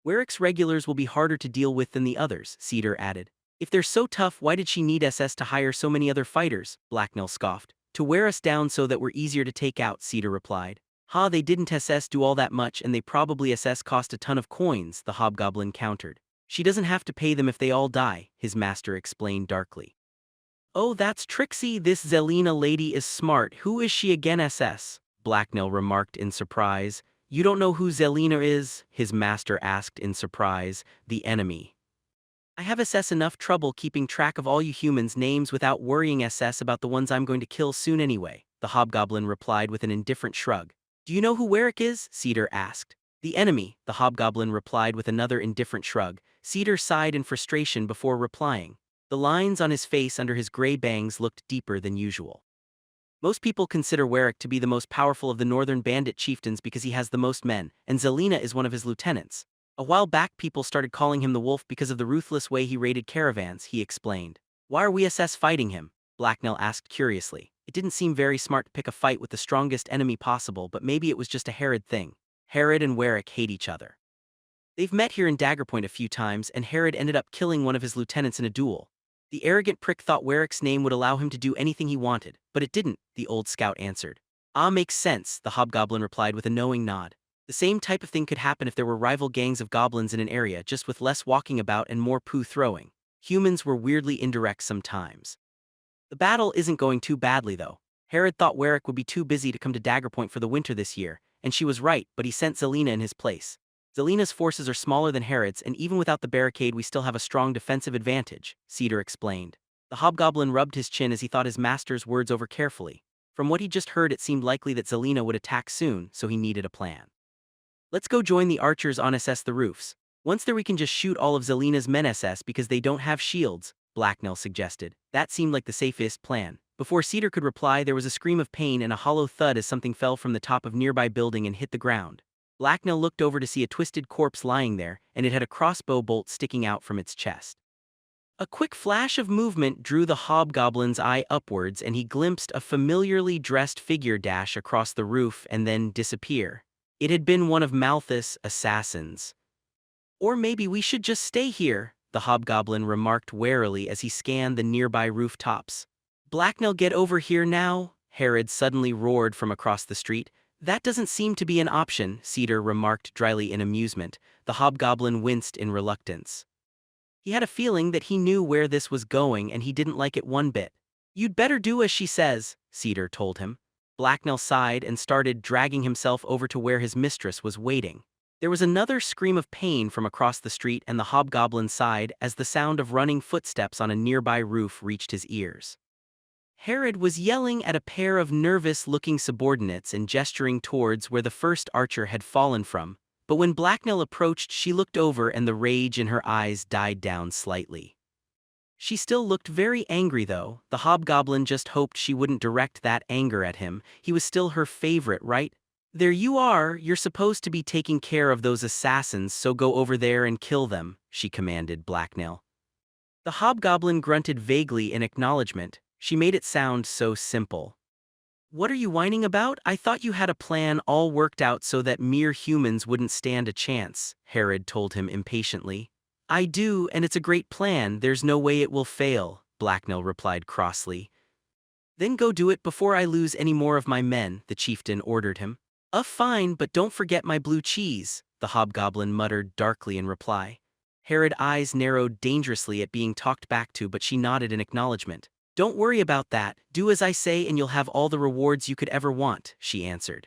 Warwick's regulars will be harder to deal with than the others, Cedar added. If they're so tough, why did she need SS to hire so many other fighters? Blacknell scoffed. To wear us down so that we're easier to take out, Cedar replied. Ha, they didn't SS do all that much, and they probably SS cost a ton of coins, the hobgoblin countered. She doesn't have to pay them if they all die, his master explained darkly. Oh, that's tricksy. This Zelina lady is smart. Who is she again, SS? Blacknell remarked in surprise. You don't know who Zelina is? His master asked in surprise. The enemy. I have SS enough trouble keeping track of all you humans' names without worrying SS about the ones I'm going to kill soon anyway, the hobgoblin replied with an indifferent shrug. Do you know who Warwick is? Cedar asked. The enemy, the hobgoblin replied with another indifferent shrug. Cedar sighed in frustration before replying. The lines on his face under his gray bangs looked deeper than usual. Most people consider Warwick to be the most powerful of the northern bandit chieftains because he has the most men, and Zelina is one of his lieutenants. A while back people started calling him the Wolf because of the ruthless way he raided caravans, he explained. Why are we SS fighting him? Blacknell asked curiously. It didn't seem very smart to pick a fight with the strongest enemy possible, but maybe it was just a Herod thing. Herod and Warwick hate each other. They've met here in Daggerpoint a few times, and Herod ended up killing one of his lieutenants in a duel. The arrogant prick thought Warwick's name would allow him to do anything he wanted, but it didn't, the old scout answered. Ah, makes sense, the hobgoblin replied with a knowing nod. The same type of thing could happen if there were rival gangs of goblins in an area, just with less walking about and more poo throwing. Humans were weirdly indirect sometimes. The battle isn't going too badly though. Herod thought Warwick would be too busy to come to Daggerpoint for the winter this year, and she was right, but he sent Zelina in his place. Zelina's forces are smaller than Herod's, and even without the barricade we still have a strong defensive advantage, Cedar explained. The hobgoblin rubbed his chin as he thought his master's words over carefully. From what he just heard, it seemed likely that Zelina would attack soon, so he needed a plan. Let's go join the archers on SS the roofs. Once there we can just shoot all of Zelina's men SS because they don't have shields, Blacknell suggested. That seemed like the safest plan. Before Cedar could reply, there was a scream of pain and a hollow thud as something fell from the top of a nearby building and hit the ground. Blacknell looked over to see a twisted corpse lying there, and it had a crossbow bolt sticking out from its chest. A quick flash of movement drew the hobgoblin's eye upwards, and he glimpsed a familiarly dressed figure dash across the roof and then disappear. It had been one of Malthus' assassins. Or maybe we should just stay here, the hobgoblin remarked warily as he scanned the nearby rooftops. Blacknell, get over here now, Herod suddenly roared from across the street. That doesn't seem to be an option, Cedar remarked dryly in amusement. The hobgoblin winced in reluctance. He had a feeling that he knew where this was going and he didn't like it one bit. You'd better do as she says, Cedar told him. Blacknell sighed and started dragging himself over to where his mistress was waiting. There was another scream of pain from across the street, and the hobgoblin sighed as the sound of running footsteps on a nearby roof reached his ears. Herod was yelling at a pair of nervous-looking subordinates and gesturing towards where the first archer had fallen from, but when Blacknell approached, she looked over and the rage in her eyes died down slightly. She still looked very angry though. The hobgoblin just hoped she wouldn't direct that anger at him. He was still her favorite, right? "There you are, you're supposed to be taking care of those assassins, so go over there and kill them," she commanded Blacknell. The hobgoblin grunted vaguely in acknowledgement. She made it sound so simple. "What are you whining about? I thought you had a plan all worked out so that mere humans wouldn't stand a chance," Herod told him impatiently. "I do, and it's a great plan, there's no way it will fail," Blacknell replied crossly. "Then go do it before I lose any more of my men," the chieftain ordered him. Fine, but don't forget my blue cheese," the hobgoblin muttered darkly in reply. Herod's eyes narrowed dangerously at being talked back to, but she nodded in acknowledgement. "Don't worry about that, do as I say and you'll have all the rewards you could ever want," she answered.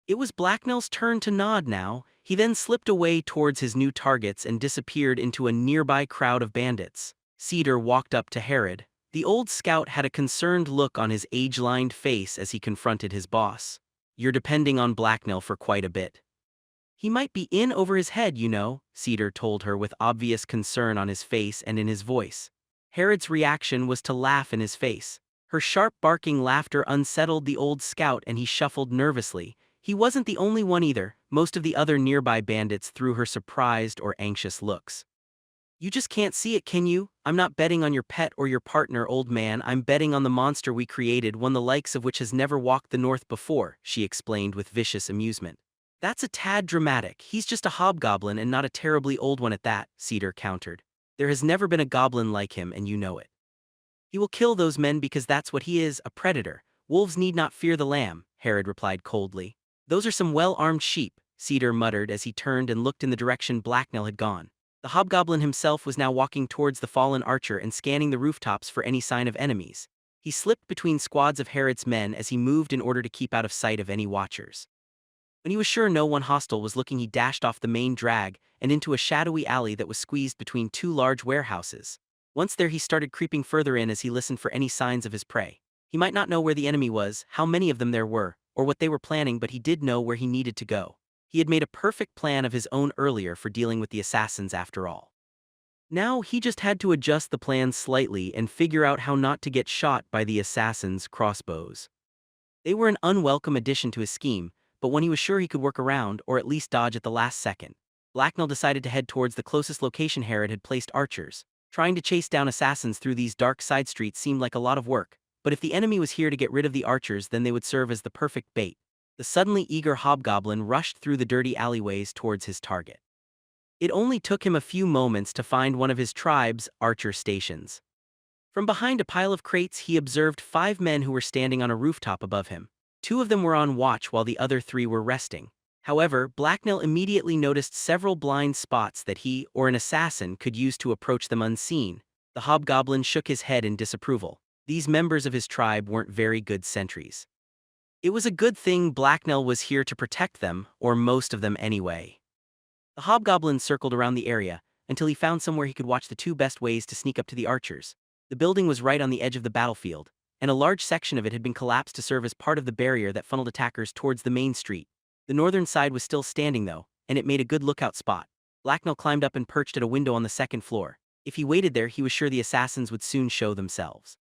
It was Blacknell's turn to nod now. He then slipped away towards his new targets and disappeared into a nearby crowd of bandits. Cedar walked up to Herod. The old scout had a concerned look on his age-lined face as he confronted his boss. "You're depending on Blacknell for quite a bit." "He might be in over his head, you know," Cedar told her with obvious concern on his face and in his voice. Herod's reaction was to laugh in his face. Her sharp barking laughter unsettled the old scout and he shuffled nervously. He wasn't the only one either. Most of the other nearby bandits threw her surprised or anxious looks. "You just can't see it, can you? I'm not betting on your pet or your partner, old man. I'm betting on the monster we created, one the likes of which has never walked the north before," she explained with vicious amusement. "That's a tad dramatic. He's just a hobgoblin and not a terribly old one at that," Cedar countered. "There has never been a goblin like him, and you know it. He will kill those men because that's what he is, a predator. Wolves need not fear the lamb," Herod replied coldly. "Those are some well-armed sheep," Cedar muttered as he turned and looked in the direction Blacknell had gone. The hobgoblin himself was now walking towards the fallen archer and scanning the rooftops for any sign of enemies. He slipped between squads of Herod's men as he moved in order to keep out of sight of any watchers. When he was sure no one hostile was looking, he dashed off the main drag and into a shadowy alley that was squeezed between two large warehouses. Once there, he started creeping further in as he listened for any signs of his prey. He might not know where the enemy was, how many of them there were, or what they were planning, but he did know where he needed to go. He had made a perfect plan of his own earlier for dealing with the assassins after all. Now he just had to adjust the plan slightly and figure out how not to get shot by the assassins' crossbows. They were an unwelcome addition to his scheme, but one he was sure he could work around, or at least dodge at the last second. Blacknell decided to head towards the closest location Herod had placed archers. Trying to chase down assassins through these dark side streets seemed like a lot of work, but if the enemy was here to get rid of the archers, then they would serve as the perfect bait. The suddenly eager hobgoblin rushed through the dirty alleyways towards his target. It only took him a few moments to find one of his tribe's archer stations. From behind a pile of crates, he observed 5 men who were standing on a rooftop above him. 2 of them were on watch while the other 3 were resting. However, Blacknell immediately noticed several blind spots that he, or an assassin, could use to approach them unseen. The hobgoblin shook his head in disapproval. These members of his tribe weren't very good sentries. It was a good thing Blacknell was here to protect them, or most of them anyway. The hobgoblin circled around the area until he found somewhere he could watch the 2 best ways to sneak up to the archers. The building was right on the edge of the battlefield, and a large section of it had been collapsed to serve as part of the barrier that funneled attackers towards the main street. The northern side was still standing though, and it made a good lookout spot. Blacknell climbed up and perched at a window on the 2nd floor. If he waited there, he was sure the assassins would soon show themselves.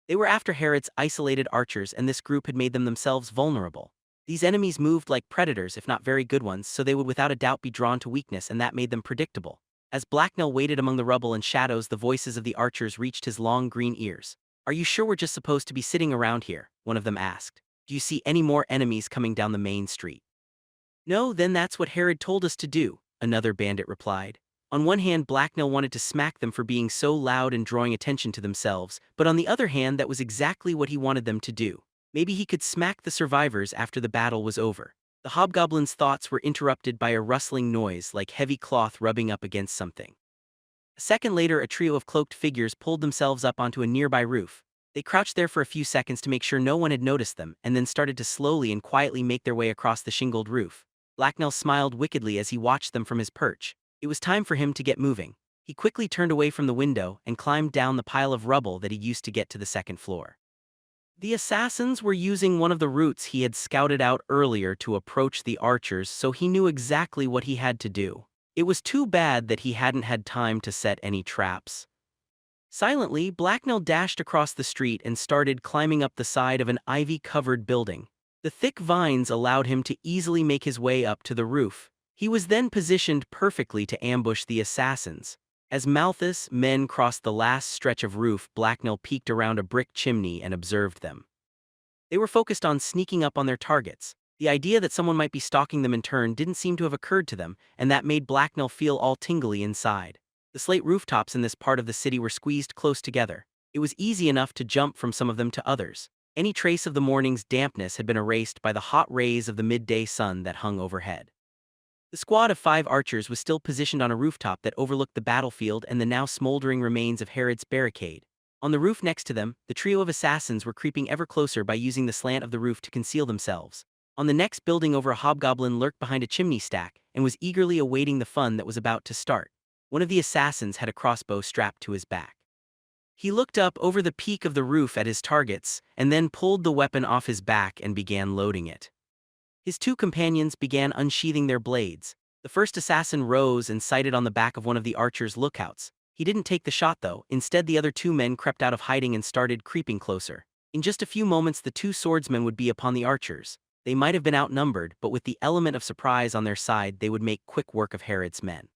They were after Herod's isolated archers, and this group had made them themselves vulnerable. These enemies moved like predators, if not very good ones, so they would without a doubt be drawn to weakness, and that made them predictable. As Blacknell waited among the rubble and shadows, the voices of the archers reached his long green ears. "Are you sure we're just supposed to be sitting around here?" one of them asked. "Do you see any more enemies coming down the main street?" "No, then that's what Herod told us to do," another bandit replied. On one hand, Blacknell wanted to smack them for being so loud and drawing attention to themselves, but on the other hand, that was exactly what he wanted them to do. Maybe he could smack the survivors after the battle was over. The hobgoblin's thoughts were interrupted by a rustling noise like heavy cloth rubbing up against something. A second later, a trio of cloaked figures pulled themselves up onto a nearby roof. They crouched there for a few seconds to make sure no one had noticed them, and then started to slowly and quietly make their way across the shingled roof. Blacknell smiled wickedly as he watched them from his perch. It was time for him to get moving. He quickly turned away from the window and climbed down the pile of rubble that he used to get to the second floor. The assassins were using one of the routes he had scouted out earlier to approach the archers, so he knew exactly what he had to do. It was too bad that he hadn't had time to set any traps. Silently, Blacknell dashed across the street and started climbing up the side of an ivy-covered building. The thick vines allowed him to easily make his way up to the roof. He was then positioned perfectly to ambush the assassins. As Malthus' men crossed the last stretch of roof, Blacknell peeked around a brick chimney and observed them. They were focused on sneaking up on their targets. The idea that someone might be stalking them in turn didn't seem to have occurred to them, and that made Blacknell feel all tingly inside. The slate rooftops in this part of the city were squeezed close together. It was easy enough to jump from some of them to others. Any trace of the morning's dampness had been erased by the hot rays of the midday sun that hung overhead. The squad of 5 archers was still positioned on a rooftop that overlooked the battlefield and the now smoldering remains of Herod's barricade. On the roof next to them, the trio of assassins were creeping ever closer by using the slant of the roof to conceal themselves. On the next building over, a hobgoblin lurked behind a chimney stack and was eagerly awaiting the fun that was about to start. One of the assassins had a crossbow strapped to his back. He looked up over the peak of the roof at his targets and then pulled the weapon off his back and began loading it. His 2 companions began unsheathing their blades. The first assassin rose and sighted on the back of one of the archer's lookouts. He didn't take the shot though. Instead, the other 2 men crept out of hiding and started creeping closer. In just a few moments, the 2 swordsmen would be upon the archers. They might have been outnumbered, but with the element of surprise on their side, they would make quick work of Herod's men.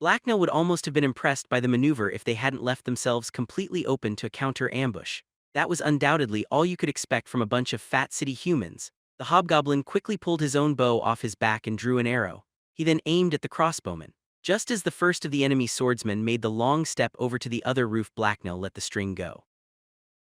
Blacknell would almost have been impressed by the maneuver if they hadn't left themselves completely open to a counter-ambush. That was undoubtedly all you could expect from a bunch of fat city humans. The hobgoblin quickly pulled his own bow off his back and drew an arrow. He then aimed at the crossbowman. Just as the first of the enemy swordsmen made the long step over to the other roof, Blacknell let the string go.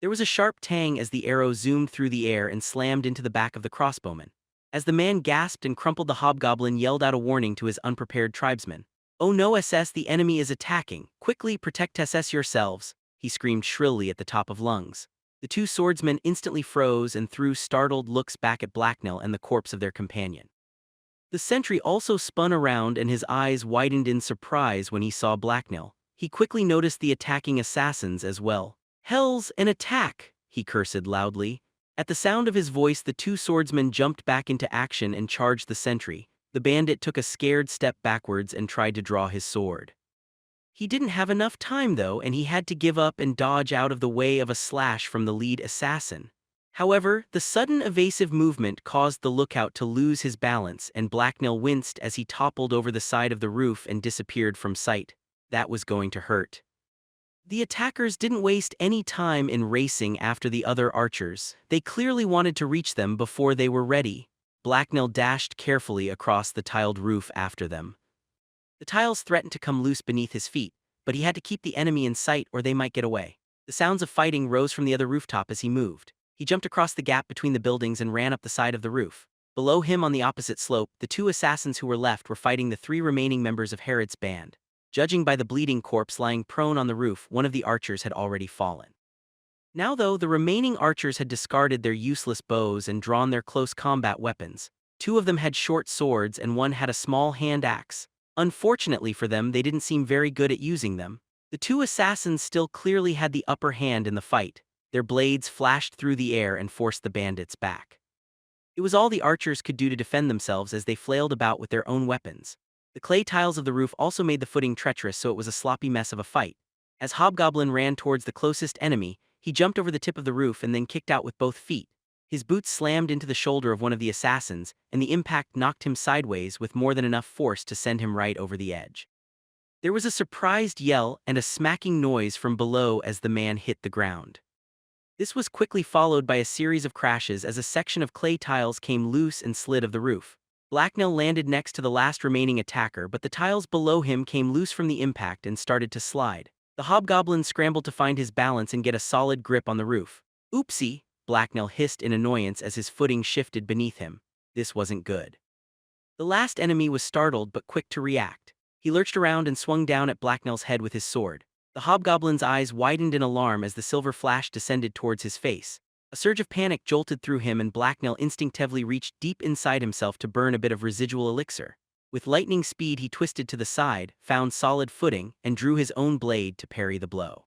There was a sharp tang as the arrow zoomed through the air and slammed into the back of the crossbowman. As the man gasped and crumpled, the hobgoblin yelled out a warning to his unprepared tribesmen. "Oh no, SS, the enemy is attacking. Quickly protect SS yourselves," he screamed shrilly at the top of lungs. The 2 swordsmen instantly froze and threw startled looks back at Blacknell and the corpse of their companion. The sentry also spun around and his eyes widened in surprise when he saw Blacknell. He quickly noticed the attacking assassins as well. "Hell's an attack!" he cursed loudly. At the sound of his voice, the 2 swordsmen jumped back into action and charged the sentry. The bandit took a scared step backwards and tried to draw his sword. He didn't have enough time though, and he had to give up and dodge out of the way of a slash from the lead assassin. However, the sudden evasive movement caused the lookout to lose his balance, and Blacknell winced as he toppled over the side of the roof and disappeared from sight. That was going to hurt. The attackers didn't waste any time in racing after the other archers. They clearly wanted to reach them before they were ready. Blacknell dashed carefully across the tiled roof after them. The tiles threatened to come loose beneath his feet, but he had to keep the enemy in sight or they might get away. The sounds of fighting rose from the other rooftop as he moved. He jumped across the gap between the buildings and ran up the side of the roof. Below him on the opposite slope, the 2 assassins who were left were fighting the 3 remaining members of Herod's band. Judging by the bleeding corpse lying prone on the roof, one of the archers had already fallen. Now though, the remaining archers had discarded their useless bows and drawn their close combat weapons. 2 of them had short swords and 1 had a small hand axe. Unfortunately for them, they didn't seem very good at using them. The 2 assassins still clearly had the upper hand in the fight. Their blades flashed through the air and forced the bandits back. It was all the archers could do to defend themselves as they flailed about with their own weapons. The clay tiles of the roof also made the footing treacherous, so it was a sloppy mess of a fight. As Hobgoblin ran towards the closest enemy, he jumped over the tip of the roof and then kicked out with both feet. His boots slammed into the shoulder of one of the assassins, and the impact knocked him sideways with more than enough force to send him right over the edge. There was a surprised yell and a smacking noise from below as the man hit the ground. This was quickly followed by a series of crashes as a section of clay tiles came loose and slid of the roof. Blacknell landed next to the last remaining attacker, but the tiles below him came loose from the impact and started to slide. The hobgoblin scrambled to find his balance and get a solid grip on the roof. "Oopsie," Blacknell hissed in annoyance as his footing shifted beneath him. This wasn't good. The last enemy was startled but quick to react. He lurched around and swung down at Blacknell's head with his sword. The hobgoblin's eyes widened in alarm as the silver flash descended towards his face. A A surge of panic jolted through him and Blacknell instinctively reached deep inside himself to burn a bit of residual elixir. With lightning speed he twisted to the side, found solid footing, and drew his own blade to parry the blow.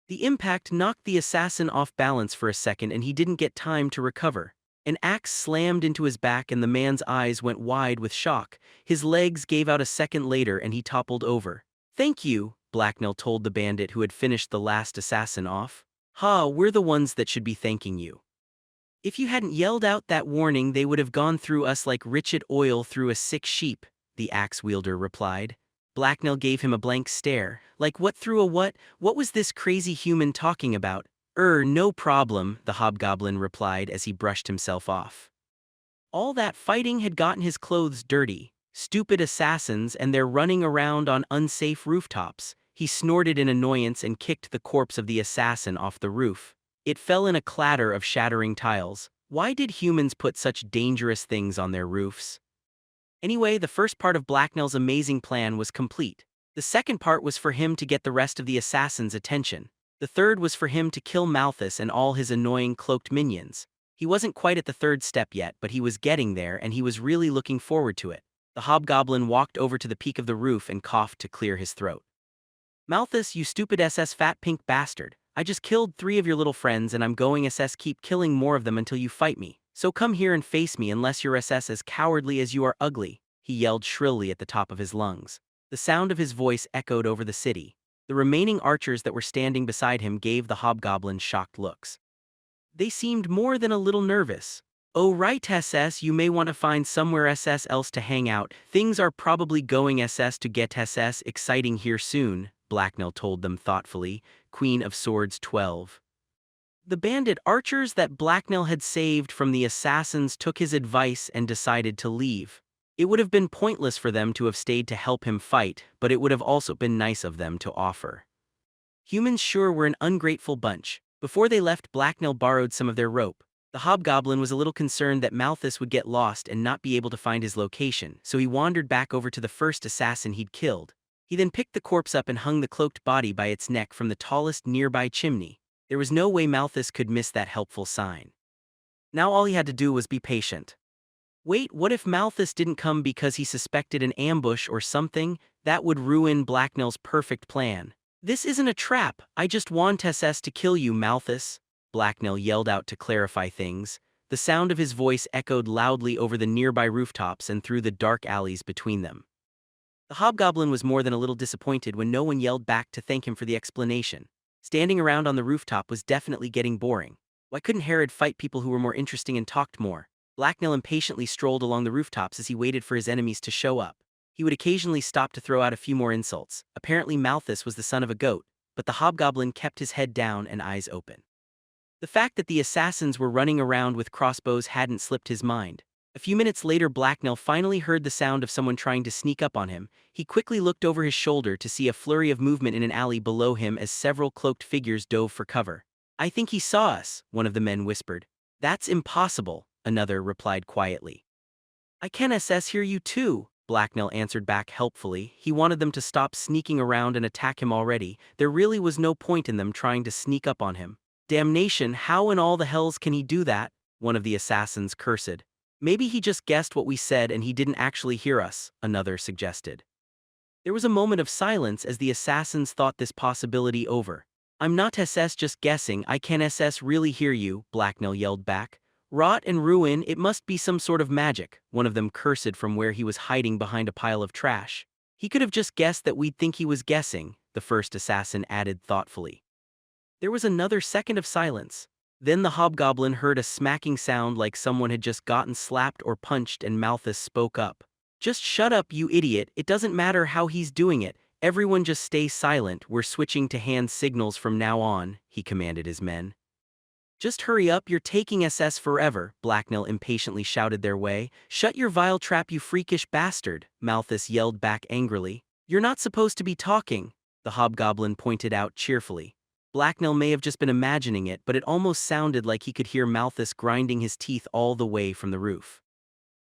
The impact knocked the assassin off balance for a second and he didn't get time to recover. An axe slammed into his back and the man's eyes went wide with shock. His legs gave out a second later and he toppled over. "Thank you," Blacknell told the bandit who had finished the last assassin off. "Ha, we're the ones that should be thanking you. If you hadn't yelled out that warning they would have gone through us like richet oil through a sick sheep," the axe wielder replied. Blacknell gave him a blank stare. Like what through a what? What was this crazy human talking about? No problem," the hobgoblin replied as he brushed himself off. All that fighting had gotten his clothes dirty. Stupid assassins and they're running around on unsafe rooftops. He snorted in annoyance and kicked the corpse of the assassin off the roof. It fell in a clatter of shattering tiles. Why did humans put such dangerous things on their roofs? Anyway, the first part of Blacknell's amazing plan was complete. The second part was for him to get the rest of the assassin's attention. The third was for him to kill Malthus and all his annoying cloaked minions. He wasn't quite at the third step yet, but he was getting there and he was really looking forward to it. The hobgoblin walked over to the peak of the roof and coughed to clear his throat. "Malthus, you stupid SS fat pink bastard. I just killed 3 of your little friends and I'm going SS keep killing more of them until you fight me. So come here and face me unless you're SS as cowardly as you are ugly," he yelled shrilly at the top of his lungs. The sound of his voice echoed over the city. The remaining archers that were standing beside him gave the hobgoblin shocked looks. They seemed more than a little nervous. "Oh right SS, you may want to find somewhere SS else to hang out. Things are probably going SS to get SS exciting here soon," Blacknell told them thoughtfully. Queen of Swords 12. The bandit archers that Blacknell had saved from the assassins took his advice and decided to leave. It would have been pointless for them to have stayed to help him fight, but it would have also been nice of them to offer. Humans sure were an ungrateful bunch. Before they left, Blacknell borrowed some of their rope. The hobgoblin was a little concerned that Malthus would get lost and not be able to find his location, so he wandered back over to the first assassin he'd killed. He then picked the corpse up and hung the cloaked body by its neck from the tallest nearby chimney. There was no way Malthus could miss that helpful sign. Now all he had to do was be patient. Wait, what if Malthus didn't come because he suspected an ambush or something? That would ruin Blacknell's perfect plan. "This isn't a trap, I just want SS to kill you, Malthus," Blacknell yelled out to clarify things. The sound of his voice echoed loudly over the nearby rooftops and through the dark alleys between them. The hobgoblin was more than a little disappointed when no one yelled back to thank him for the explanation. Standing around on the rooftop was definitely getting boring. Why couldn't Herod fight people who were more interesting and talked more? Blacknell impatiently strolled along the rooftops as he waited for his enemies to show up. He would occasionally stop to throw out a few more insults. Apparently Malthus was the son of a goat, but the hobgoblin kept his head down and eyes open. The fact that the assassins were running around with crossbows hadn't slipped his mind. A few minutes later Blacknell finally heard the sound of someone trying to sneak up on him. He quickly looked over his shoulder to see a flurry of movement in an alley below him as several cloaked figures dove for cover. "I think he saw us," one of the men whispered. "That's impossible," another replied quietly. "I can SS hear you too," Blacknell answered back helpfully. He wanted them to stop sneaking around and attack him already. There really was no point in them trying to sneak up on him. "Damnation, how in all the hells can he do that?" one of the assassins cursed. "Maybe he just guessed what we said and he didn't actually hear us," another suggested. There was a moment of silence as the assassins thought this possibility over. "I'm not SS just guessing, I can SS really hear you," Blacknell yelled back. "Rot and ruin, it must be some sort of magic," one of them cursed from where he was hiding behind a pile of trash. "He could have just guessed that we'd think he was guessing," the first assassin added thoughtfully. There was another second of silence. Then the hobgoblin heard a smacking sound like someone had just gotten slapped or punched and Malthus spoke up. "Just shut up, you idiot, it doesn't matter how he's doing it. Everyone just stay silent, we're switching to hand signals from now on," he commanded his men. "Just hurry up, you're taking SS forever," Blacknell impatiently shouted their way. "Shut your vile trap, you freakish bastard," Malthus yelled back angrily. "You're not supposed to be talking," the hobgoblin pointed out cheerfully. Blacknell may have just been imagining it, but it almost sounded like he could hear Malthus grinding his teeth all the way from the roof.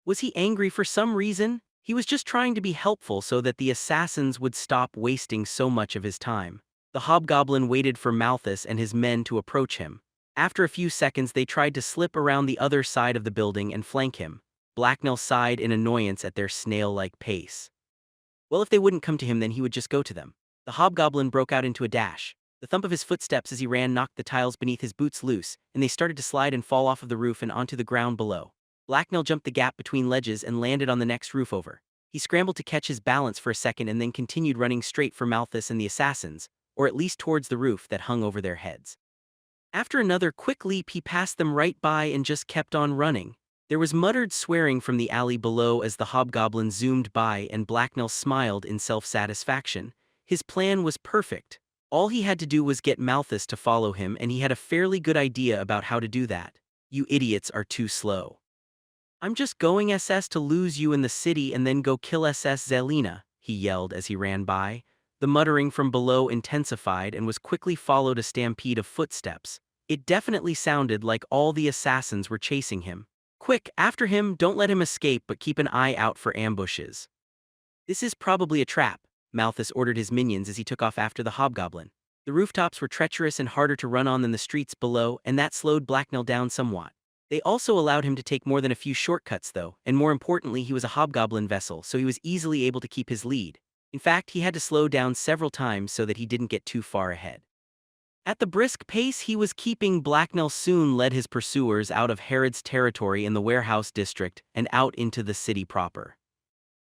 Was he angry for some reason? He was just trying to be helpful so that the assassins would stop wasting so much of his time. The hobgoblin waited for Malthus and his men to approach him. After a few seconds they tried to slip around the other side of the building and flank him. Blacknell sighed in annoyance at their snail-like pace. Well, if they wouldn't come to him, then he would just go to them. The hobgoblin broke out into a dash. The thump of his footsteps as he ran knocked the tiles beneath his boots loose, and they started to slide and fall off of the roof and onto the ground below. Blacknell jumped the gap between ledges and landed on the next roof over. He scrambled to catch his balance for a second and then continued running straight for Malthus and the assassins, or at least towards the roof that hung over their heads. After another quick leap, he passed them right by and just kept on running. There was muttered swearing from the alley below as the hobgoblin zoomed by, and Blacknell smiled in self-satisfaction. His plan was perfect. All he had to do was get Malthus to follow him, and he had a fairly good idea about how to do that. "You idiots are too slow. I'm just going SS to lose you in the city and then go kill SS Zelina," he yelled as he ran by. The muttering from below intensified and was quickly followed a stampede of footsteps. It definitely sounded like all the assassins were chasing him. "Quick, after him, don't let him escape, but keep an eye out for ambushes." "This is probably a trap," Malthus ordered his minions as he took off after the hobgoblin. The rooftops were treacherous and harder to run on than the streets below, and that slowed Blacknell down somewhat. They also allowed him to take more than a few shortcuts though, and more importantly he was a hobgoblin vessel, so he was easily able to keep his lead. In fact, he had to slow down several times so that he didn't get too far ahead. At the brisk pace he was keeping, Blacknell soon led his pursuers out of Herod's territory in the warehouse district and out into the city proper.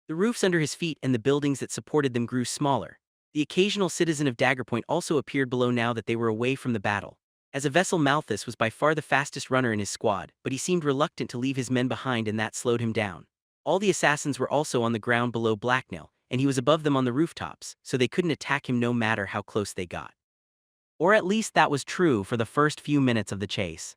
The roofs under his feet and the buildings that supported them grew smaller. The occasional citizen of Daggerpoint also appeared below now that they were away from the battle. As a vessel, Malthus was by far the fastest runner in his squad, but he seemed reluctant to leave his men behind, and that slowed him down. All the assassins were also on the ground below Blacknell, and he was above them on the rooftops, so they couldn't attack him no matter how close they got. Or at least that was true for the first few minutes of the chase.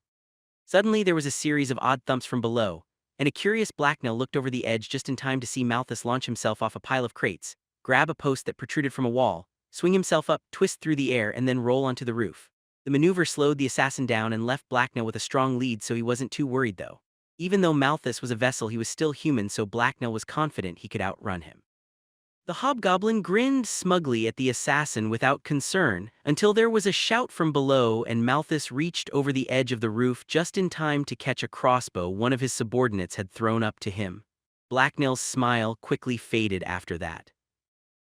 Suddenly there was a series of odd thumps from below, and a curious Blacknell looked over the edge just in time to see Malthus launch himself off a pile of crates, grab a post that protruded from a wall, swing himself up, twist through the air, and then roll onto the roof. The maneuver slowed the assassin down and left Blacknell with a strong lead, so he wasn't too worried though. Even though Malthus was a vessel, he was still human, so Blacknell was confident he could outrun him. The hobgoblin grinned smugly at the assassin without concern, until there was a shout from below and Malthus reached over the edge of the roof just in time to catch a crossbow one of his subordinates had thrown up to him. Blacknell's smile quickly faded after that.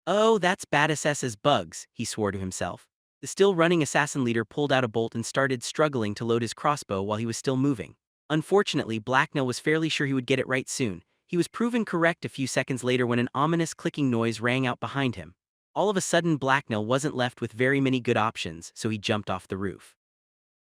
"Oh, that's bad SS's bugs," he swore to himself. The still-running assassin leader pulled out a bolt and started struggling to load his crossbow while he was still moving. Unfortunately, Blacknell was fairly sure he would get it right soon. He was proven correct a few seconds later when an ominous clicking noise rang out behind him. All of a sudden, Blacknell wasn't left with very many good options, so he jumped off the roof.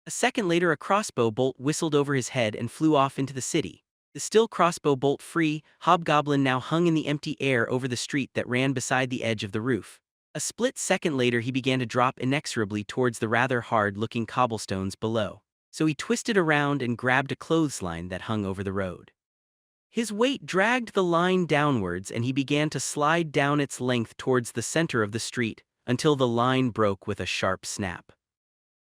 A second later, a crossbow bolt whistled over his head and flew off into the city. The still crossbow bolt free, hobgoblin now hung in the empty air over the street that ran beside the edge of the roof. A split second later, he began to drop inexorably towards the rather hard-looking cobblestones below. So he twisted around and grabbed a clothesline that hung over the road. His weight dragged the line downwards, and he began to slide down its length towards the center of the street, until the line broke with a sharp snap.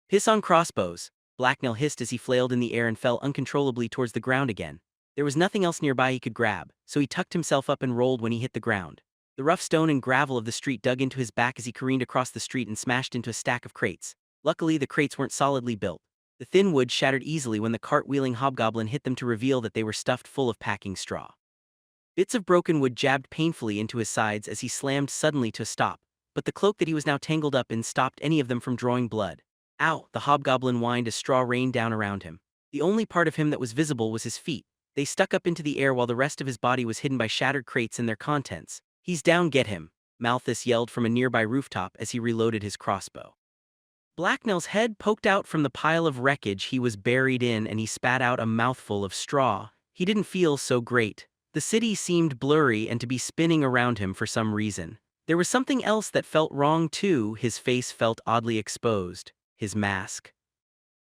"Piss on crossbows," Blacknell hissed as he flailed in the air and fell uncontrollably towards the ground again. There was nothing else nearby he could grab, so he tucked himself up and rolled when he hit the ground. The rough stone and gravel of the street dug into his back as he careened across the street and smashed into a stack of crates. Luckily, the crates weren't solidly built. The thin wood shattered easily when the cart-wheeling hobgoblin hit them to reveal that they were stuffed full of packing straw. Bits of broken wood jabbed painfully into his sides as he slammed suddenly to a stop, but the cloak that he was now tangled up in stopped any of them from drawing blood. "Ow!" the hobgoblin whined as straw rained down around him. The only part of him that was visible was his feet. They stuck up into the air while the rest of his body was hidden by shattered crates and their contents. "He's down, get him," Malthus yelled from a nearby rooftop as he reloaded his crossbow. Blacknell's head poked out from the pile of wreckage he was buried in, and he spat out a mouthful of straw. He didn't feel so great. The city seemed blurry and to be spinning around him for some reason. There was something else that felt wrong too. His face felt oddly exposed. His mask.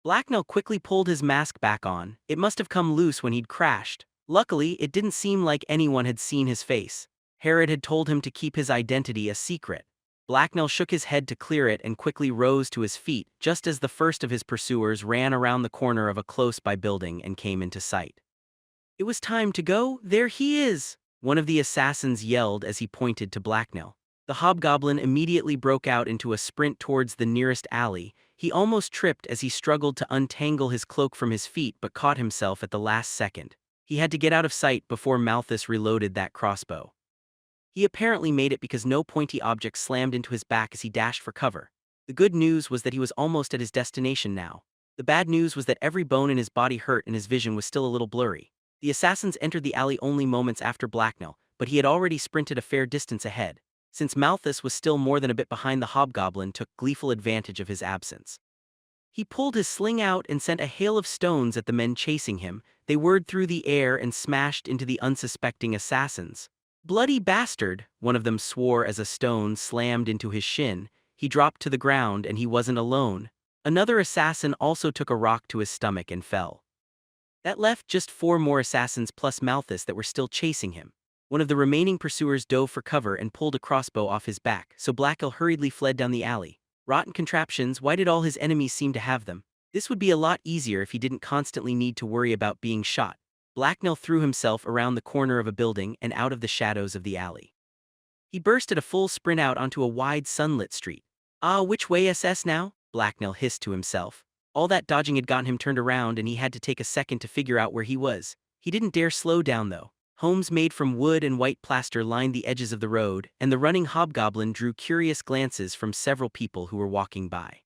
Blacknell quickly pulled his mask back on. It must have come loose when he'd crashed. Luckily, it didn't seem like anyone had seen his face. Herod had told him to keep his identity a secret. Blacknell shook his head to clear it and quickly rose to his feet just as the first of his pursuers ran around the corner of a close-by building and came into sight. "It was time to go. There he is!" one of the assassins yelled as he pointed to Blacknell. The hobgoblin immediately broke out into a sprint towards the nearest alley. He almost tripped as he struggled to untangle his cloak from his feet but caught himself at the last second. He had to get out of sight before Malthus reloaded that crossbow. He apparently made it because no pointy object slammed into his back as he dashed for cover. The good news was that he was almost at his destination now. The bad news was that every bone in his body hurt and his vision was still a little blurry. The assassins entered the alley only moments after Blacknell, but he had already sprinted a fair distance ahead. Since Malthus was still more than a bit behind, the hobgoblin took gleeful advantage of his absence. He pulled his sling out and sent a hail of stones at the men chasing him. They whirred through the air and smashed into the unsuspecting assassins. "Bloody bastard," one of them swore as a stone slammed into his shin. He dropped to the ground, and he wasn't alone. Another assassin also took a rock to his stomach and fell. That left just 4 more assassins plus Malthus that were still chasing him. One of the remaining pursuers dove for cover and pulled a crossbow off his back, so Blacknell hurriedly fled down the alley. Rotten contraptions, why did all his enemies seem to have them? This would be a lot easier if he didn't constantly need to worry about being shot. Blacknell threw himself around the corner of a building and out of the shadows of the alley. He burst at a full sprint out onto a wide sunlit street. "Ah, which way SS now?" Blacknell hissed to himself. All that dodging had gotten him turned around, and he had to take a second to figure out where he was. He didn't dare slow down though. Homes made from wood and white plaster lined the edges of the road, and the running hobgoblin drew curious glances from several people who were walking by.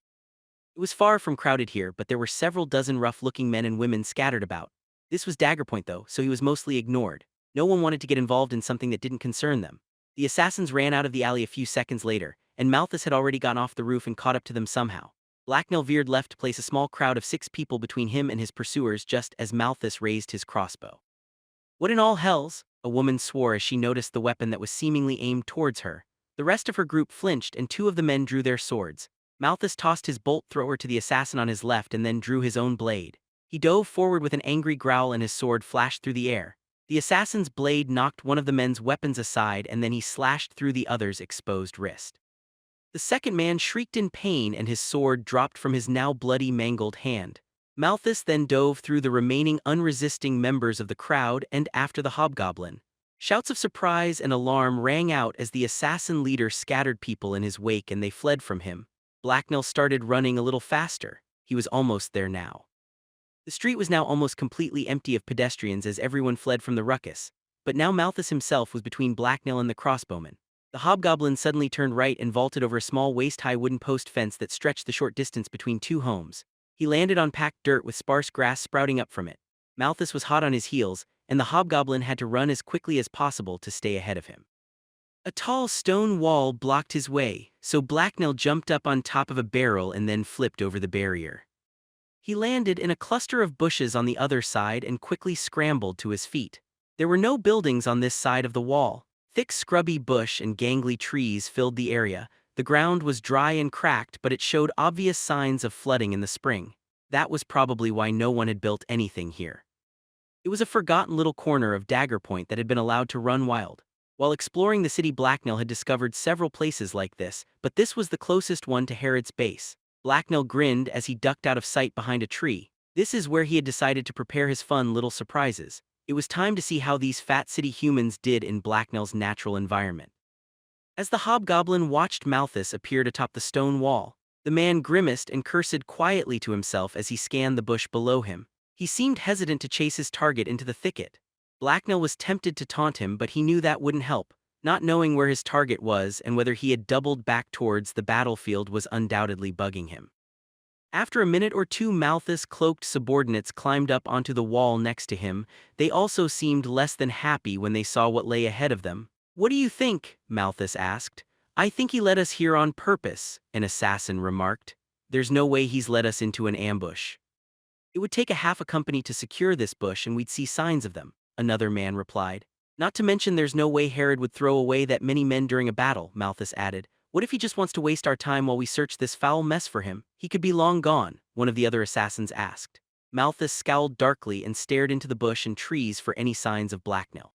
It was far from crowded here, but there were several dozen rough-looking men and women scattered about. This was Daggerpoint though, so he was mostly ignored. No one wanted to get involved in something that didn't concern them. The assassins ran out of the alley a few seconds later, and Malthus had already gone off the roof and caught up to them somehow. Blacknell veered left to place a small crowd of 6 people between him and his pursuers just as Malthus raised his crossbow. "What in all hells?" a woman swore as she noticed the weapon that was seemingly aimed towards her. The rest of her group flinched and 2 of the men drew their swords. Malthus tossed his bolt thrower to the assassin on his left and then drew his own blade. He dove forward with an angry growl and his sword flashed through the air. The assassin's blade knocked one of the men's weapons aside and then he slashed through the other's exposed wrist. The second man shrieked in pain and his sword dropped from his now bloody, mangled hand. Malthus then dove through the remaining unresisting members of the crowd and after the hobgoblin. Shouts of surprise and alarm rang out as the assassin leader scattered people in his wake and they fled from him. Blacknell started running a little faster. He was almost there now. The street was now almost completely empty of pedestrians as everyone fled from the ruckus, but now Malthus himself was between Blacknell and the crossbowman. The hobgoblin suddenly turned right and vaulted over a small waist-high wooden post fence that stretched the short distance between 2 homes. He landed on packed dirt with sparse grass sprouting up from it. Malthus was hot on his heels, and the hobgoblin had to run as quickly as possible to stay ahead of him. A tall stone wall blocked his way, so Blacknell jumped up on top of a barrel and then flipped over the barrier. He landed in a cluster of bushes on the other side and quickly scrambled to his feet. There were no buildings on this side of the wall. Thick scrubby bush and gangly trees filled the area. The ground was dry and cracked, but it showed obvious signs of flooding in the spring. That was probably why no one had built anything here. It was a forgotten little corner of Daggerpoint that had been allowed to run wild. While exploring the city, Blacknell had discovered several places like this, but this was the closest one to Herod's base. Blacknell grinned as he ducked out of sight behind a tree. This is where he had decided to prepare his fun little surprises. It was time to see how these fat city humans did in Blacknell's natural environment. As the hobgoblin watched Malthus appear atop the stone wall, the man grimaced and cursed quietly to himself as he scanned the bush below him. He seemed hesitant to chase his target into the thicket. Blacknell was tempted to taunt him, but he knew that wouldn't help. Not knowing where his target was and whether he had doubled back towards the battlefield was undoubtedly bugging him. After a minute or two, Malthus' cloaked subordinates climbed up onto the wall next to him. They also seemed less than happy when they saw what lay ahead of them. "What do you think?" Malthus asked. "I think he led us here on purpose," an assassin remarked. "There's no way he's led us into an ambush. It would take a half a company to secure this bush and we'd see signs of them," another man replied. "Not to mention there's no way Herod would throw away that many men during a battle," Malthus added. "What if he just wants to waste our time while we search this foul mess for him? He could be long gone," one of the other assassins asked. Malthus scowled darkly and stared into the bush and trees for any signs of Blacknell.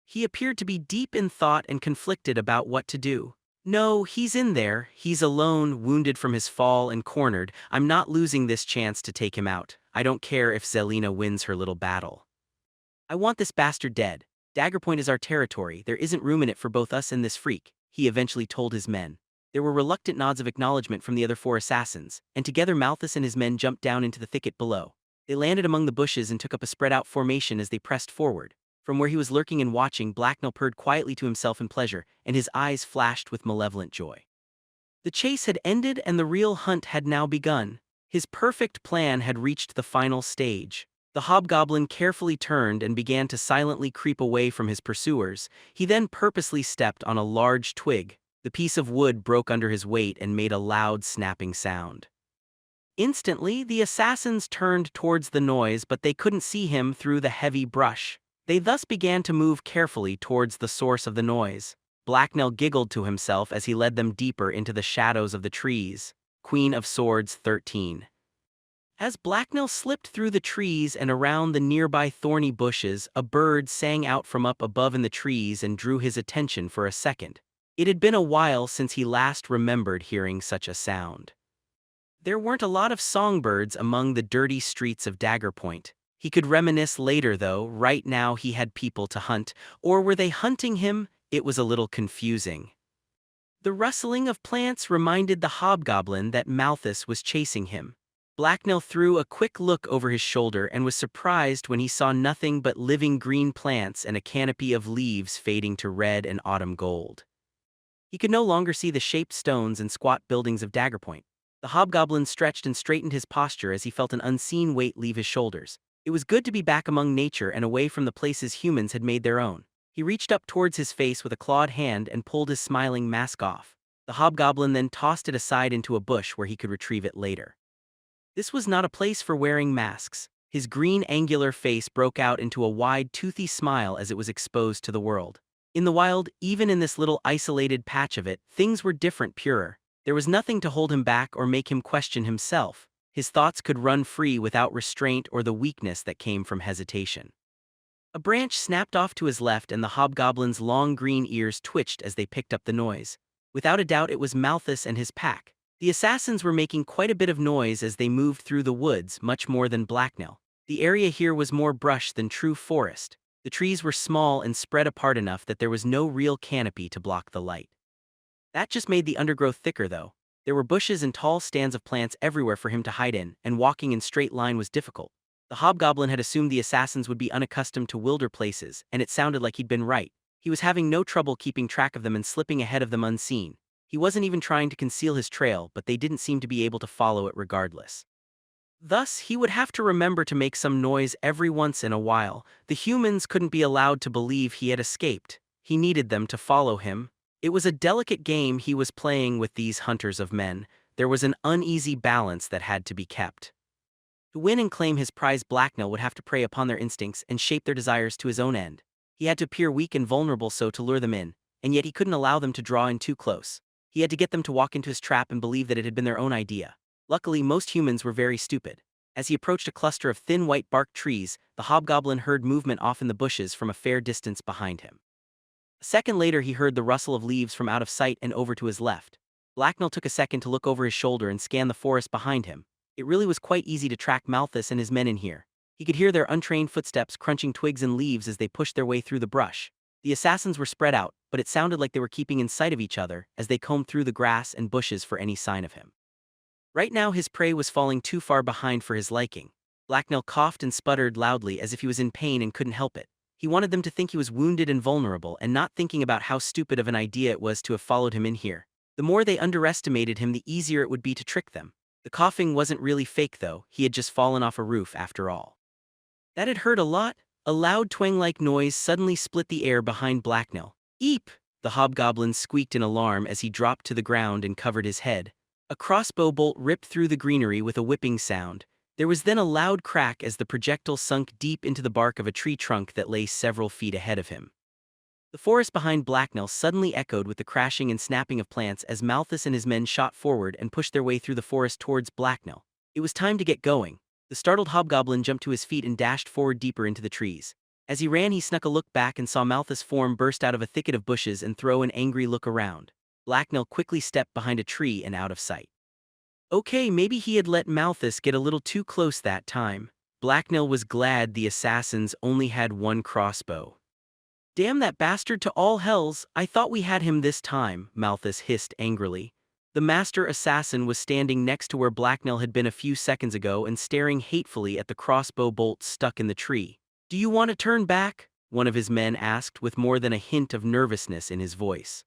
He appeared to be deep in thought and conflicted about what to do. "No, he's in there. He's alone, wounded from his fall and cornered. I'm not losing this chance to take him out. I don't care if Zelina wins her little battle. I want this bastard dead. Daggerpoint is our territory. There isn't room in it for both us and this freak," he eventually told his men. There were reluctant nods of acknowledgement from the other four assassins, and together Malthus and his men jumped down into the thicket below. They landed among the bushes and took up a spread-out formation as they pressed forward. From where he was lurking and watching, Blacknell purred quietly to himself in pleasure, and his eyes flashed with malevolent joy. The chase had ended and the real hunt had now begun. His perfect plan had reached the final stage. The hobgoblin carefully turned and began to silently creep away from his pursuers. He then purposely stepped on a large twig. The piece of wood broke under his weight and made a loud snapping sound. Instantly, the assassins turned towards the noise, but they couldn't see him through the heavy brush. They thus began to move carefully towards the source of the noise. Blacknell giggled to himself as he led them deeper into the shadows of the trees. Queen of Swords 13. As Blacknell slipped through the trees and around the nearby thorny bushes, a bird sang out from up above in the trees and drew his attention for a second. It had been a while since he last remembered hearing such a sound. There weren't a lot of songbirds among the dirty streets of Daggerpoint. He could reminisce later though, right now he had people to hunt, or were they hunting him? It was a little confusing. The rustling of plants reminded the hobgoblin that Malthus was chasing him. Blacknell threw a quick look over his shoulder and was surprised when he saw nothing but living green plants and a canopy of leaves fading to red and autumn gold. He could no longer see the shaped stones and squat buildings of Daggerpoint. The hobgoblin stretched and straightened his posture as he felt an unseen weight leave his shoulders. It was good to be back among nature and away from the places humans had made their own. He reached up towards his face with a clawed hand and pulled his smiling mask off. The hobgoblin then tossed it aside into a bush where he could retrieve it later. This was not a place for wearing masks. His green angular face broke out into a wide toothy smile as it was exposed to the world. In the wild, even in this little isolated patch of it, things were different, purer. There was nothing to hold him back or make him question himself. His thoughts could run free without restraint or the weakness that came from hesitation. A branch snapped off to his left and the hobgoblin's long green ears twitched as they picked up the noise. Without a doubt it was Malthus and his pack. The assassins were making quite a bit of noise as they moved through the woods, much more than Blacknell. The area here was more brush than true forest. The trees were small and spread apart enough that there was no real canopy to block the light. That just made the undergrowth thicker though. There were bushes and tall stands of plants everywhere for him to hide in, and walking in straight line was difficult. The hobgoblin had assumed the assassins would be unaccustomed to wilder places, and it sounded like he'd been right. He was having no trouble keeping track of them and slipping ahead of them unseen. He wasn't even trying to conceal his trail, but they didn't seem to be able to follow it regardless. Thus, he would have to remember to make some noise every once in a while. The humans couldn't be allowed to believe he had escaped. He needed them to follow him. It was a delicate game he was playing with these hunters of men. There was an uneasy balance that had to be kept. To win and claim his prize, Blacknell would have to prey upon their instincts and shape their desires to his own end. He had to appear weak and vulnerable so to lure them in, and yet he couldn't allow them to draw in too close. He had to get them to walk into his trap and believe that it had been their own idea. Luckily, most humans were very stupid. As he approached a cluster of thin white bark trees, the hobgoblin heard movement off in the bushes from a fair distance behind him. A second later he heard the rustle of leaves from out of sight and over to his left. Blacknell took a second to look over his shoulder and scan the forest behind him. It really was quite easy to track Malthus and his men in here. He could hear their untrained footsteps crunching twigs and leaves as they pushed their way through the brush. The assassins were spread out, but it sounded like they were keeping in sight of each other as they combed through the grass and bushes for any sign of him. Right now his prey was falling too far behind for his liking. Blacknell coughed and sputtered loudly as if he was in pain and couldn't help it. He wanted them to think he was wounded and vulnerable and not thinking about how stupid of an idea it was to have followed him in here. The more they underestimated him, the easier it would be to trick them. The coughing wasn't really fake though, he had just fallen off a roof after all. That had hurt a lot. A loud twang-like noise suddenly split the air behind Blacknell. "Eep!" the hobgoblin squeaked in alarm as he dropped to the ground and covered his head. A crossbow bolt ripped through the greenery with a whipping sound. There was then a loud crack as the projectile sunk deep into the bark of a tree trunk that lay several feet ahead of him. The forest behind Blacknell suddenly echoed with the crashing and snapping of plants as Malthus and his men shot forward and pushed their way through the forest towards Blacknell. It was time to get going. The startled hobgoblin jumped to his feet and dashed forward deeper into the trees. As he ran, he snuck a look back and saw Malthus' form burst out of a thicket of bushes and throw an angry look around. Blacknell quickly stepped behind a tree and out of sight. Okay, maybe he had let Malthus get a little too close that time. Blacknell was glad the assassins only had one crossbow. "Damn that bastard to all hells, I thought we had him this time," Malthus hissed angrily. The master assassin was standing next to where Blacknell had been a few seconds ago and staring hatefully at the crossbow bolt stuck in the tree. "Do you want to turn back?" one of his men asked with more than a hint of nervousness in his voice.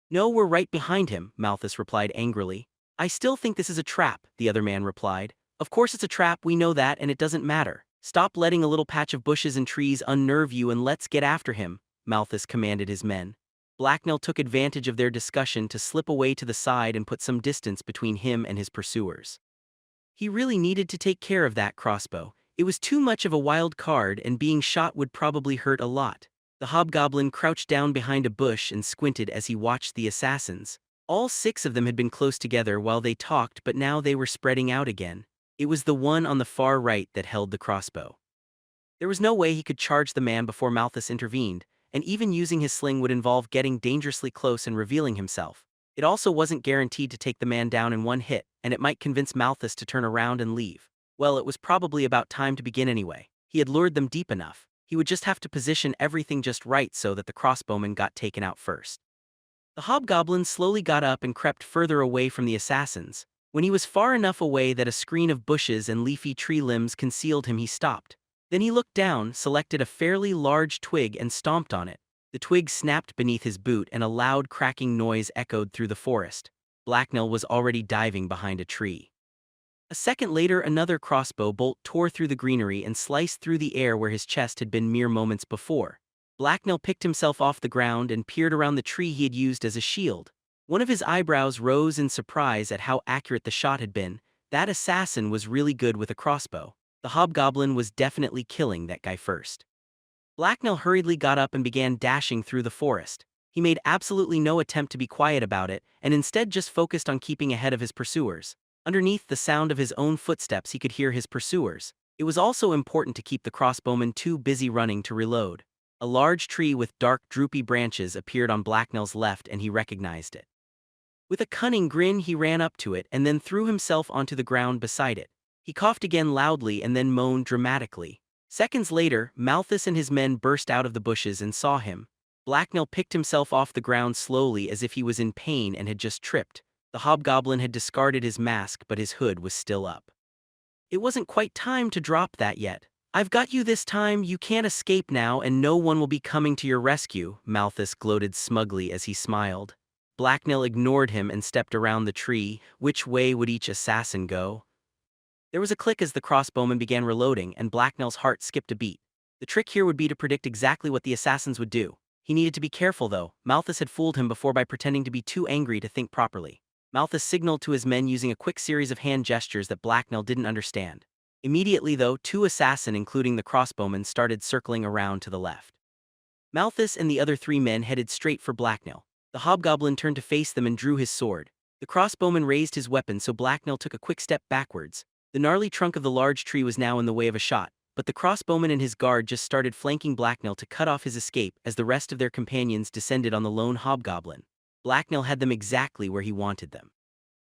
"No, we're right behind him," Malthus replied angrily. "I still think this is a trap," the other man replied. "Of course it's a trap, we know that, and it doesn't matter. Stop letting a little patch of bushes and trees unnerve you and let's get after him," Malthus commanded his men. Blacknell took advantage of their discussion to slip away to the side and put some distance between him and his pursuers. He really needed to take care of that crossbow. It was too much of a wild card, and being shot would probably hurt a lot. The hobgoblin crouched down behind a bush and squinted as he watched the assassins. All 6 of them had been close together while they talked, but now they were spreading out again. It was the one on the far right that held the crossbow. There was no way he could charge the man before Malthus intervened, and even using his sling would involve getting dangerously close and revealing himself. It also wasn't guaranteed to take the man down in one hit, and it might convince Malthus to turn around and leave. Well, it was probably about time to begin anyway. He had lured them deep enough. He would just have to position everything just right so that the crossbowman got taken out first. The hobgoblin slowly got up and crept further away from the assassins. When he was far enough away that a screen of bushes and leafy tree limbs concealed him, he stopped. Then he looked down, selected a fairly large twig and stomped on it. The twig snapped beneath his boot and a loud cracking noise echoed through the forest. Blacknell was already diving behind a tree. A second later, another crossbow bolt tore through the greenery and sliced through the air where his chest had been mere moments before. Blacknell picked himself off the ground and peered around the tree he had used as a shield. One of his eyebrows rose in surprise at how accurate the shot had been. That assassin was really good with a crossbow. The hobgoblin was definitely killing that guy first. Blacknell hurriedly got up and began dashing through the forest. He made absolutely no attempt to be quiet about it, and instead just focused on keeping ahead of his pursuers. Underneath the sound of his own footsteps, he could hear his pursuers. It was also important to keep the crossbowman too busy running to reload. A large tree with dark, droopy branches appeared on Blacknell's left, and he recognized it. With a cunning grin, he ran up to it and then threw himself onto the ground beside it. He coughed again loudly and then moaned dramatically. Seconds later, Malthus and his men burst out of the bushes and saw him. Blacknell picked himself off the ground slowly as if he was in pain and had just tripped. The hobgoblin had discarded his mask, but his hood was still up. "It wasn't quite time to drop that yet. I've got you this time, you can't escape now, and no one will be coming to your rescue," Malthus gloated smugly as he smiled. Blacknell ignored him and stepped around the tree. Which way would each assassin go? There was a click as the crossbowman began reloading, and Blacknell's heart skipped a beat. The trick here would be to predict exactly what the assassins would do. He needed to be careful, though. Malthus had fooled him before by pretending to be too angry to think properly. Malthus signaled to his men using a quick series of hand gestures that Blacknell didn't understand. Immediately, though, 2 assassins, including the crossbowman, started circling around to the left. Malthus and the other 3 men headed straight for Blacknell. The hobgoblin turned to face them and drew his sword. The crossbowman raised his weapon, so Blacknell took a quick step backwards. The gnarly trunk of the large tree was now in the way of a shot, but the crossbowman and his guard just started flanking Blacknell to cut off his escape as the rest of their companions descended on the lone hobgoblin. Blacknell had them exactly where he wanted them.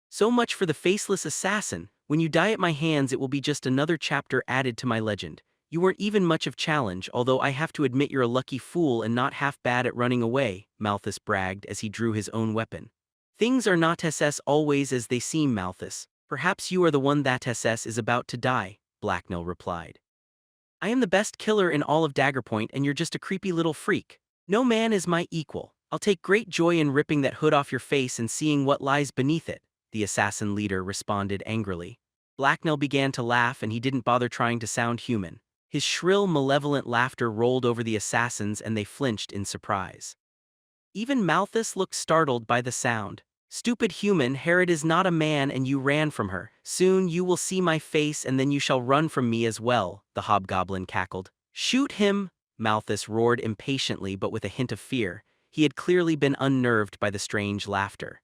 "So much for the faceless assassin. When you die at my hands, it will be just another chapter added to my legend. You weren't even much of challenge, although I have to admit you're a lucky fool and not half bad at running away," Malthus bragged as he drew his own weapon. "Things are not always as they seem, Malthus. Perhaps you are the one that is about to die," Blacknell replied. "I am the best killer in all of Daggerpoint, and you're just a creepy little freak. No man is my equal. I'll take great joy in ripping that hood off your face and seeing what lies beneath it," the assassin leader responded angrily. Blacknell began to laugh, and he didn't bother trying to sound human. His shrill, malevolent laughter rolled over the assassins, and they flinched in surprise. Even Malthus looked startled by the sound. "Stupid human, Herod is not a man, and you ran from her. Soon you will see my face, and then you shall run from me as well," the hobgoblin cackled. "Shoot him!" Malthus roared impatiently but with a hint of fear. He had clearly been unnerved by the strange laughter.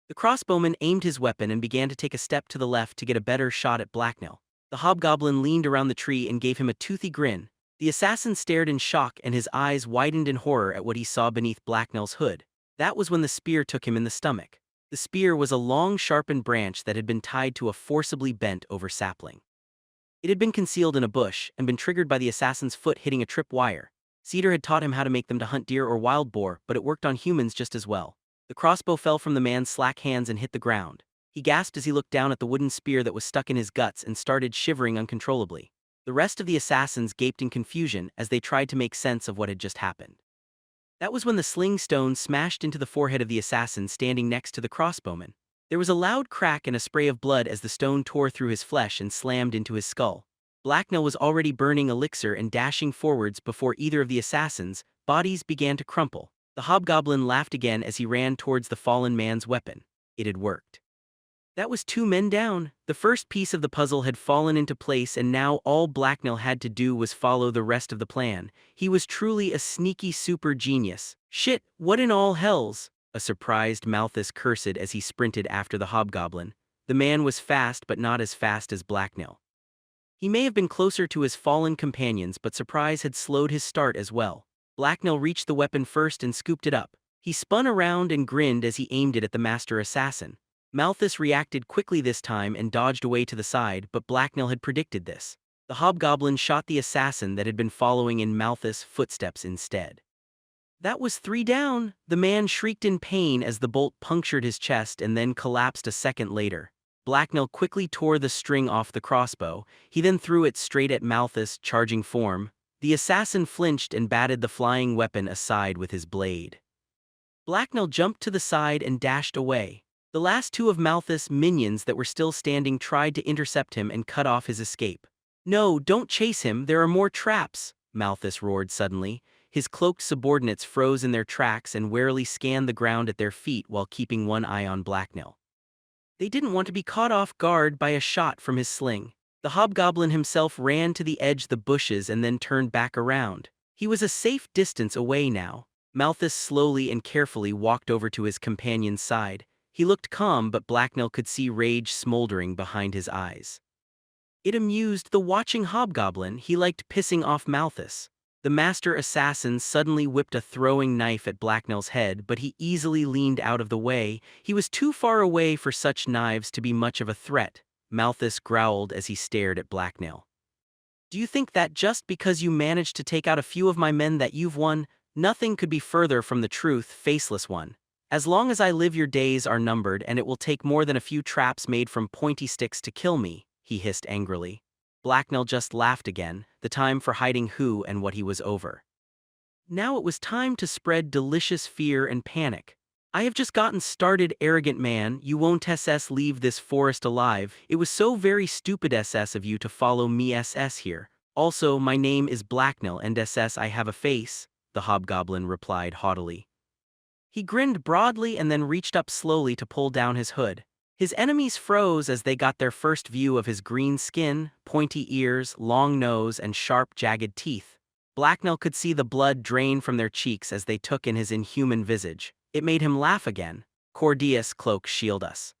The crossbowman aimed his weapon and began to take a step to the left to get a better shot at Blacknell. The hobgoblin leaned around the tree and gave him a toothy grin. The assassin stared in shock, and his eyes widened in horror at what he saw beneath Blacknell's hood. That was when the spear took him in the stomach. The spear was a long, sharpened branch that had been tied to a forcibly bent-over sapling. It had been concealed in a bush and been triggered by the assassin's foot hitting a trip wire. Cedar had taught him how to make them to hunt deer or wild boar, but it worked on humans just as well. The crossbow fell from the man's slack hands and hit the ground. He gasped as he looked down at the wooden spear that was stuck in his guts and started shivering uncontrollably. The rest of the assassins gaped in confusion as they tried to make sense of what had just happened. That was when the sling stone smashed into the forehead of the assassin standing next to the crossbowman. There was a loud crack and a spray of blood as the stone tore through his flesh and slammed into his skull. Blacknell was already burning elixir and dashing forwards before either of the assassins' bodies began to crumple. The hobgoblin laughed again as he ran towards the fallen man's weapon. It had worked. That was 2 men down. The first piece of the puzzle had fallen into place, and now all Blacknell had to do was follow the rest of the plan. He was truly a sneaky super genius. Shit, what in all hells? A surprised Malthus cursed as he sprinted after the hobgoblin. The man was fast, but not as fast as Blacknell. He may have been closer to his fallen companions, but surprise had slowed his start as well. Blacknell reached the weapon first and scooped it up. He spun around and grinned as he aimed it at the master assassin. Malthus reacted quickly this time and dodged away to the side, but Blacknell had predicted this. The hobgoblin shot the assassin that had been following in Malthus' footsteps instead. That was 3 down. The man shrieked in pain as the bolt punctured his chest and then collapsed a second later. Blacknell quickly tore the string off the crossbow. He then threw it straight at Malthus' charging form. The assassin flinched and batted the flying weapon aside with his blade. Blacknell jumped to the side and dashed away. The last 2 of Malthus' minions that were still standing tried to intercept him and cut off his escape. "No, don't chase him, there are more traps," Malthus roared suddenly. His cloaked subordinates froze in their tracks and warily scanned the ground at their feet while keeping one eye on Blacknell. They didn't want to be caught off guard by a shot from his sling. The hobgoblin himself ran to the edge of the bushes and then turned back around. He was a safe distance away now. Malthus slowly and carefully walked over to his companion's side. He looked calm, but Blacknell could see rage smoldering behind his eyes. It amused the watching hobgoblin. He liked pissing off Malthus. The master assassin suddenly whipped a throwing knife at Blacknell's head, but he easily leaned out of the way. He was too far away for such knives to be much of a threat. Malthus growled as he stared at Blacknell. "Do you think that just because you managed to take out a few of my men that you've won? Nothing could be further from the truth, faceless one. As long as I live, your days are numbered, and it will take more than a few traps made from pointy sticks to kill me," he hissed angrily. Blacknell just laughed again. The time for hiding who and what he was over. Now it was time to spread delicious fear and panic. "I have just gotten started, arrogant man. You won't leave this forest alive. It was so very stupid of you to follow me here. Also, my name is Blacknell and I have a face," the hobgoblin replied haughtily. He grinned broadly and then reached up slowly to pull down his hood. His enemies froze as they got their first view of his green skin, pointy ears, long nose, and sharp, jagged teeth. Blacknell could see the blood drain from their cheeks as they took in his inhuman visage. It made him laugh again. "Cordius, cloak, shield us."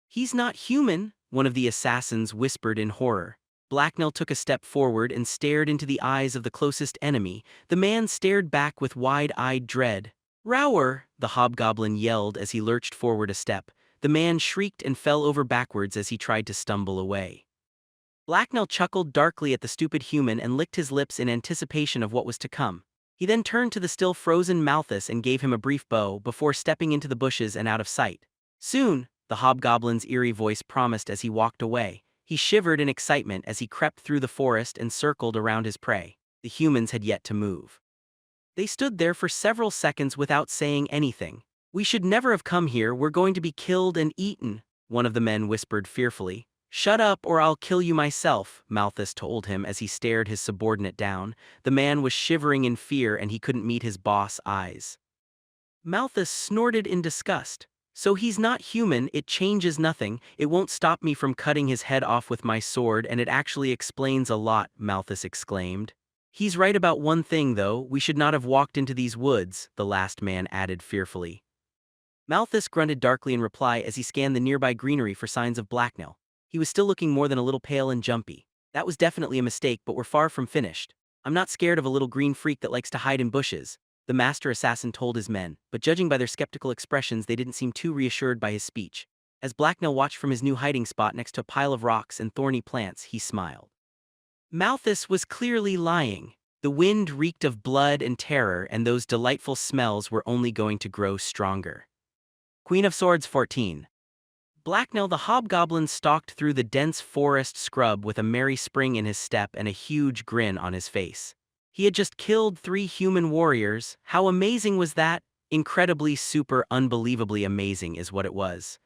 "He's not human," one of the assassins whispered in horror. Blacknell took a step forward and stared into the eyes of the closest enemy. The man stared back with wide-eyed dread. "Rower!" the hobgoblin yelled as he lurched forward a step. The man shrieked and fell over backwards as he tried to stumble away. Blacknell chuckled darkly at the stupid human and licked his lips in anticipation of what was to come. He then turned to the still frozen Malthus and gave him a brief bow before stepping into the bushes and out of sight. "Soon," the hobgoblin's eerie voice promised as he walked away. He shivered in excitement as he crept through the forest and circled around his prey. The humans had yet to move. They stood there for several seconds without saying anything. "We should never have come here. We're going to be killed and eaten," one of the men whispered fearfully. "Shut up or I'll kill you myself," Malthus told him as he stared his subordinate down. The man was shivering in fear and he couldn't meet his boss' eyes. Malthus snorted in disgust. "So he's not human, it changes nothing. It won't stop me from cutting his head off with my sword, and it actually explains a lot," Malthus exclaimed. "He's right about one thing though, we should not have walked into these woods," the last man added fearfully. Malthus grunted darkly in reply as he scanned the nearby greenery for signs of Blacknell. He was still looking more than a little pale and jumpy. "That was definitely a mistake, but we're far from finished. I'm not scared of a little green freak that likes to hide in bushes," the master assassin told his men, but judging by their skeptical expressions they didn't seem too reassured by his speech. As Blacknell watched from his new hiding spot next to a pile of rocks and thorny plants, he smiled. Malthus was clearly lying. The wind reeked of blood and terror, and those delightful smells were only going to grow stronger. Queen of Swords 14. Blacknell the hobgoblin stalked through the dense forest scrub with a merry spring in his step and a huge grin on his face. He had just killed 3 human warriors. How amazing was that? Incredibly, super, unbelievably amazing is what it was.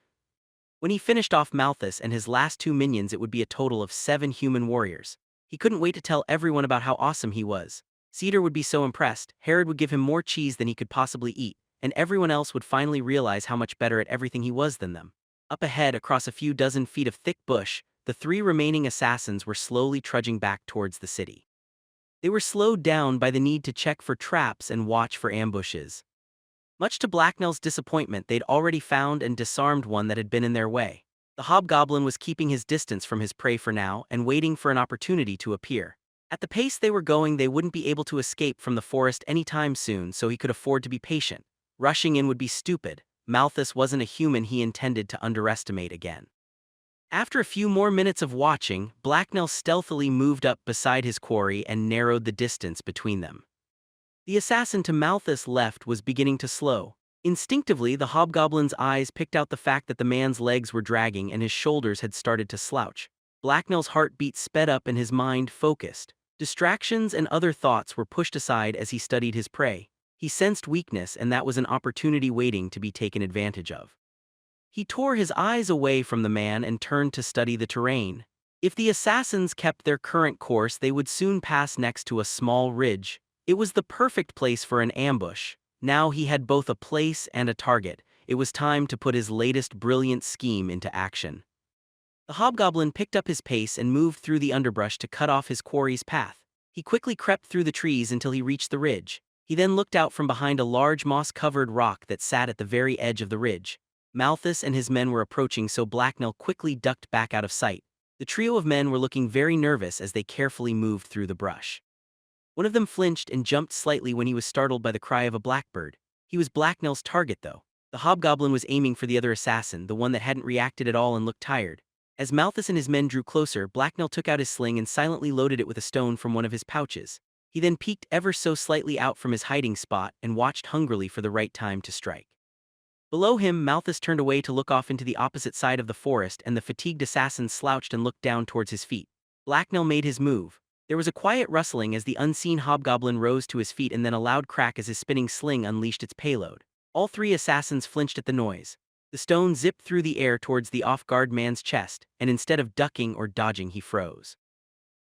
When he finished off Malthus and his last 2 minions, it would be a total of 7 human warriors. He couldn't wait to tell everyone about how awesome he was. Cedar would be so impressed, Herod would give him more cheese than he could possibly eat, and everyone else would finally realize how much better at everything he was than them. Up ahead, across a few dozen feet of thick bush, the 3 remaining assassins were slowly trudging back towards the city. They were slowed down by the need to check for traps and watch for ambushes. Much to Blacknell's disappointment, they'd already found and disarmed one that had been in their way. The hobgoblin was keeping his distance from his prey for now and waiting for an opportunity to appear. At the pace they were going, they wouldn't be able to escape from the forest anytime soon, so he could afford to be patient. Rushing in would be stupid. Malthus wasn't a human he intended to underestimate again. After a few more minutes of watching, Blacknell stealthily moved up beside his quarry and narrowed the distance between them. The assassin to Malthus' left was beginning to slow. Instinctively, the hobgoblin's eyes picked out the fact that the man's legs were dragging and his shoulders had started to slouch. Blacknell's heartbeat sped up and his mind focused. Distractions and other thoughts were pushed aside as he studied his prey. He sensed weakness, and that was an opportunity waiting to be taken advantage of. He tore his eyes away from the man and turned to study the terrain. If the assassins kept their current course, they would soon pass next to a small ridge. It was the perfect place for an ambush. Now he had both a place and a target. It was time to put his latest brilliant scheme into action. The hobgoblin picked up his pace and moved through the underbrush to cut off his quarry's path. He quickly crept through the trees until he reached the ridge. He then looked out from behind a large moss-covered rock that sat at the very edge of the ridge. Malthus and his men were approaching, so Blacknell quickly ducked back out of sight. The trio of men were looking very nervous as they carefully moved through the brush. One of them flinched and jumped slightly when he was startled by the cry of a blackbird. He was Blacknell's target, though. The hobgoblin was aiming for the other assassin, the one that hadn't reacted at all and looked tired. As Malthus and his men drew closer, Blacknell took out his sling and silently loaded it with a stone from one of his pouches. He then peeked ever so slightly out from his hiding spot and watched hungrily for the right time to strike. Below him, Malthus turned away to look off into the opposite side of the forest, and the fatigued assassin slouched and looked down towards his feet. Blacknell made his move. There was a quiet rustling as the unseen hobgoblin rose to his feet, and then a loud crack as his spinning sling unleashed its payload. All 3 assassins flinched at the noise. The stone zipped through the air towards the off-guard man's chest, and instead of ducking or dodging, he froze.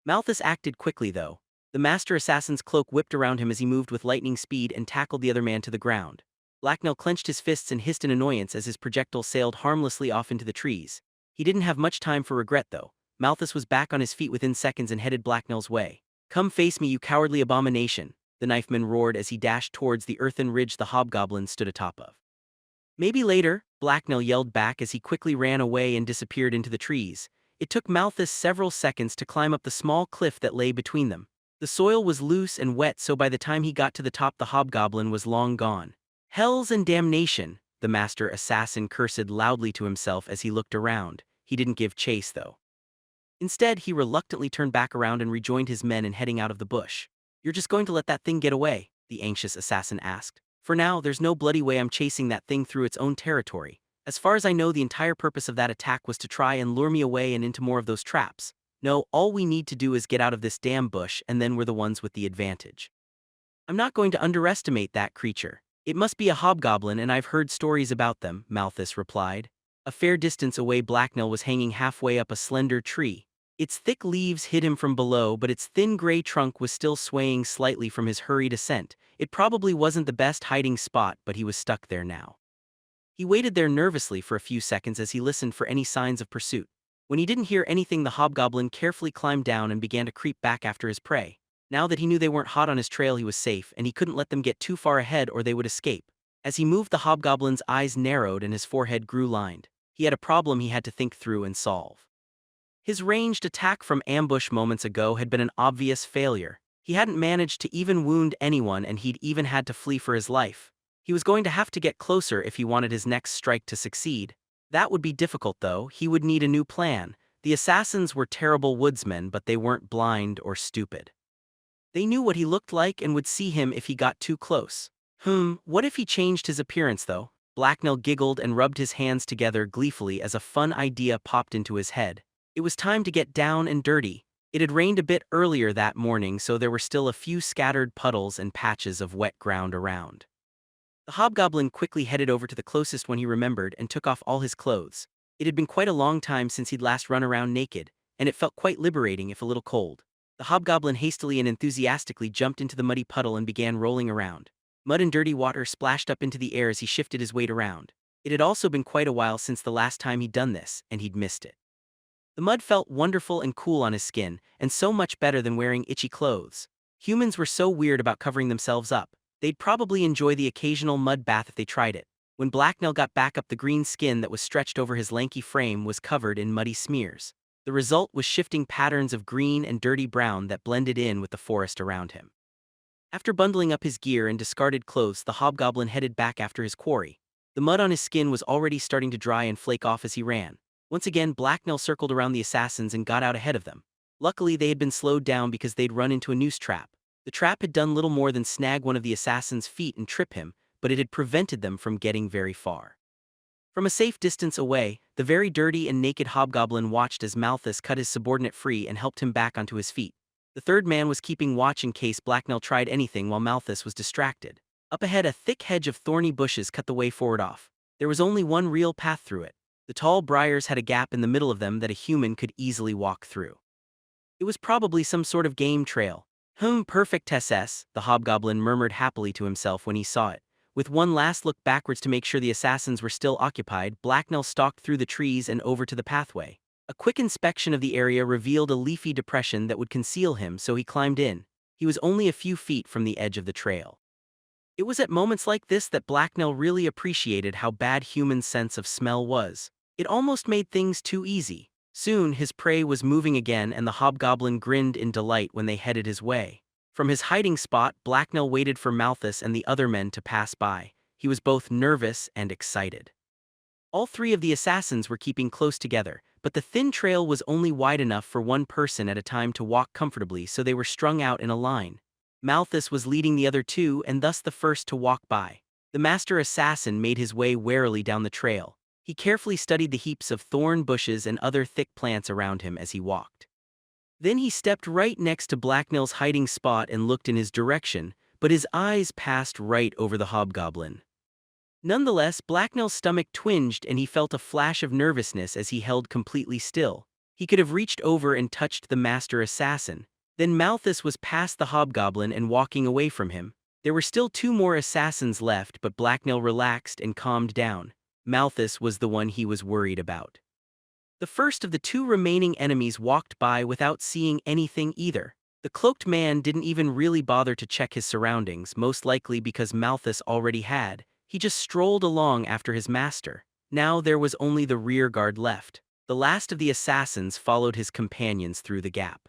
Malthus acted quickly, though. The master assassin's cloak whipped around him as he moved with lightning speed and tackled the other man to the ground. Blacknell clenched his fists and hissed in annoyance as his projectile sailed harmlessly off into the trees. He didn't have much time for regret, though. Malthus was back on his feet within seconds and headed Blacknell's way. "Come face me, you cowardly abomination," the knifeman roared as he dashed towards the earthen ridge the hobgoblin stood atop of. "Maybe later," Blacknell yelled back as he quickly ran away and disappeared into the trees. It took Malthus several seconds to climb up the small cliff that lay between them. The soil was loose and wet, so by the time he got to the top, the hobgoblin was long gone. "Hells and damnation," the master assassin cursed loudly to himself as he looked around. He didn't give chase, though. Instead, he reluctantly turned back around and rejoined his men in heading out of the bush. "You're just going to let that thing get away?" the anxious assassin asked. "For now, there's no bloody way I'm chasing that thing through its own territory. As far as I know, the entire purpose of that attack was to try and lure me away and into more of those traps. No, all we need to do is get out of this damn bush, and then we're the ones with the advantage." "I'm not going to underestimate that creature. It must be a hobgoblin, and I've heard stories about them," Malthus replied. A fair distance away, Blacknell was hanging halfway up a slender tree. Its thick leaves hid him from below, but its thin gray trunk was still swaying slightly from his hurried ascent. It probably wasn't the best hiding spot, but he was stuck there now. He waited there nervously for a few seconds as he listened for any signs of pursuit. When he didn't hear anything, the hobgoblin carefully climbed down and began to creep back after his prey. Now that he knew they weren't hot on his trail, he was safe, and he couldn't let them get too far ahead or they would escape. As he moved, the hobgoblin's eyes narrowed and his forehead grew lined. He had a problem he had to think through and solve. His ranged attack from ambush moments ago had been an obvious failure. He hadn't managed to even wound anyone, and he'd even had to flee for his life. He was going to have to get closer if he wanted his next strike to succeed. That would be difficult, though. He would need a new plan. The assassins were terrible woodsmen, but they weren't blind or stupid. They knew what he looked like and would see him if he got too close. What if he changed his appearance, though? Blacknell giggled and rubbed his hands together gleefully as a fun idea popped into his head. It was time to get down and dirty. It had rained a bit earlier that morning, so there were still a few scattered puddles and patches of wet ground around. The hobgoblin quickly headed over to the closest one he remembered and took off all his clothes. It had been quite a long time since he'd last run around naked, and it felt quite liberating if a little cold. The hobgoblin hastily and enthusiastically jumped into the muddy puddle and began rolling around. Mud and dirty water splashed up into the air as he shifted his weight around. It had also been quite a while since the last time he'd done this, and he'd missed it. The mud felt wonderful and cool on his skin, and so much better than wearing itchy clothes. Humans were so weird about covering themselves up. They'd probably enjoy the occasional mud bath if they tried it. When Blacknell got back up, the green skin that was stretched over his lanky frame was covered in muddy smears. The result was shifting patterns of green and dirty brown that blended in with the forest around him. After bundling up his gear and discarded clothes, the hobgoblin headed back after his quarry. The mud on his skin was already starting to dry and flake off as he ran. Once again, Blacknell circled around the assassins and got out ahead of them. Luckily, they had been slowed down because they'd run into a noose trap. The trap had done little more than snag one of the assassins' feet and trip him, but it had prevented them from getting very far. From a safe distance away, the very dirty and naked hobgoblin watched as Malthus cut his subordinate free and helped him back onto his feet. The third man was keeping watch in case Blacknell tried anything while Malthus was distracted. Up ahead, a thick hedge of thorny bushes cut the way forward off. There was only one real path through it. The tall briars had a gap in the middle of them that a human could easily walk through. It was probably some sort of game trail. Perfect SS, the hobgoblin murmured happily to himself when he saw it. With one last look backwards to make sure the assassins were still occupied, Blacknell stalked through the trees and over to the pathway. A quick inspection of the area revealed a leafy depression that would conceal him, so he climbed in. He was only a few feet from the edge of the trail. It was at moments like this that Blacknell really appreciated how bad humans' sense of smell was. It almost made things too easy. Soon, his prey was moving again, and the hobgoblin grinned in delight when they headed his way. From his hiding spot, Blacknell waited for Malthus and the other men to pass by. He was both nervous and excited. All three of the assassins were keeping close together, but the thin trail was only wide enough for one person at a time to walk comfortably, so they were strung out in a line. Malthus was leading the other two and thus the first to walk by. The master assassin made his way warily down the trail. He carefully studied the heaps of thorn bushes and other thick plants around him as he walked. Then he stepped right next to Blacknell's hiding spot and looked in his direction, but his eyes passed right over the hobgoblin. Nonetheless, Blacknell's stomach twinged and he felt a flash of nervousness as he held completely still. He could have reached over and touched the master assassin. Then Malthus was past the hobgoblin and walking away from him. There were still two more assassins left, but Blacknell relaxed and calmed down. Malthus was the one he was worried about. The first of the two remaining enemies walked by without seeing anything either. The cloaked man didn't even really bother to check his surroundings, most likely because Malthus already had. He just strolled along after his master. Now there was only the rear guard left. The last of the assassins followed his companions through the gap.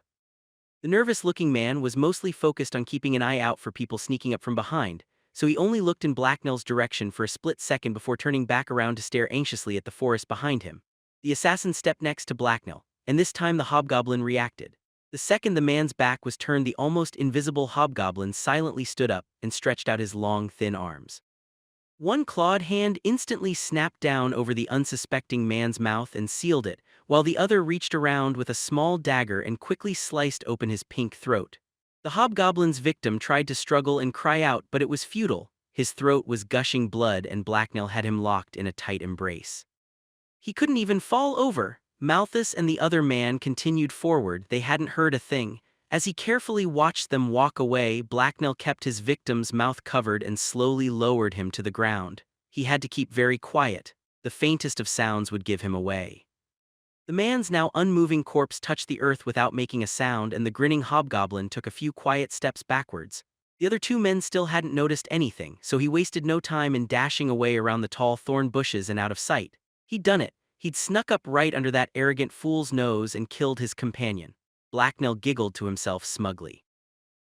The nervous-looking man was mostly focused on keeping an eye out for people sneaking up from behind, so he only looked in Blacknell's direction for a split second before turning back around to stare anxiously at the forest behind him. The assassin stepped next to Blacknell, and this time the hobgoblin reacted. The second the man's back was turned, the almost invisible hobgoblin silently stood up and stretched out his long, thin arms. One clawed hand instantly snapped down over the unsuspecting man's mouth and sealed it, while the other reached around with a small dagger and quickly sliced open his pink throat. The hobgoblin's victim tried to struggle and cry out, but it was futile. His throat was gushing blood and Blacknell had him locked in a tight embrace. He couldn't even fall over. Malthus and the other man continued forward. They hadn't heard a thing. As he carefully watched them walk away, Blacknell kept his victim's mouth covered and slowly lowered him to the ground. He had to keep very quiet. The faintest of sounds would give him away. The man's now unmoving corpse touched the earth without making a sound, and the grinning hobgoblin took a few quiet steps backwards. The other two men still hadn't noticed anything, so he wasted no time in dashing away around the tall thorn bushes and out of sight. He'd done it. He'd snuck up right under that arrogant fool's nose and killed his companion. Blacknell giggled to himself smugly.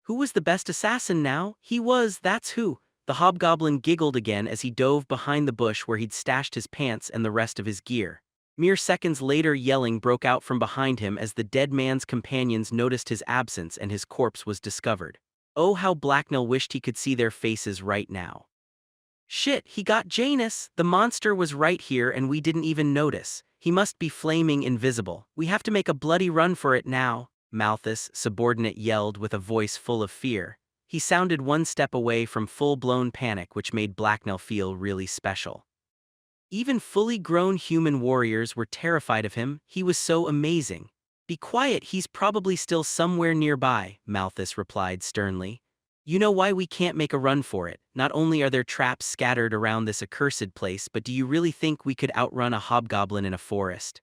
Who was the best assassin now? He was, that's who. The hobgoblin giggled again as he dove behind the bush where he'd stashed his pants and the rest of his gear. Mere seconds later, yelling broke out from behind him as the dead man's companions noticed his absence and his corpse was discovered. Oh, how Blacknell wished he could see their faces right now. Shit, he got Janus! The monster was right here and we didn't even notice. He must be flaming invisible. We have to make a bloody run for it now, Malthus, subordinate, yelled with a voice full of fear. He sounded one step away from full-blown panic, which made Blacknell feel really special. Even fully grown human warriors were terrified of him. He was so amazing. Be quiet, he's probably still somewhere nearby, Malthus replied sternly. You know why we can't make a run for it. Not only are there traps scattered around this accursed place, but do you really think we could outrun a hobgoblin in a forest?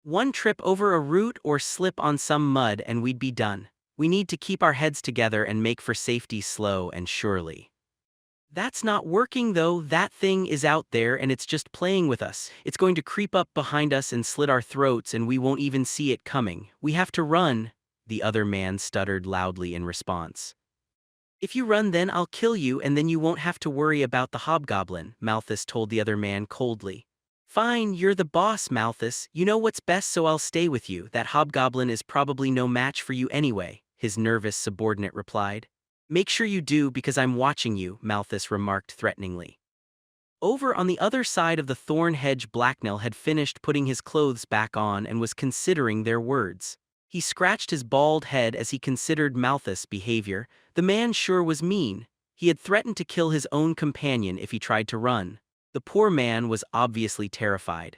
One trip over a root or slip on some mud and we'd be done. We need to keep our heads together and make for safety slow and surely. That's not working though. That thing is out there and it's just playing with us. It's going to creep up behind us and slit our throats and we won't even see it coming. We have to run, the other man stuttered loudly in response. If you run then I'll kill you and then you won't have to worry about the hobgoblin, Malthus told the other man coldly. Fine, you're the boss, Malthus. You know what's best, so I'll stay with you. That hobgoblin is probably no match for you anyway, his nervous subordinate replied. Make sure you do because I'm watching you, Malthus remarked threateningly. Over on the other side of the thorn hedge, Blacknell had finished putting his clothes back on and was considering their words. He scratched his bald head as he considered Malthus' behavior. The man sure was mean. He had threatened to kill his own companion if he tried to run. The poor man was obviously terrified.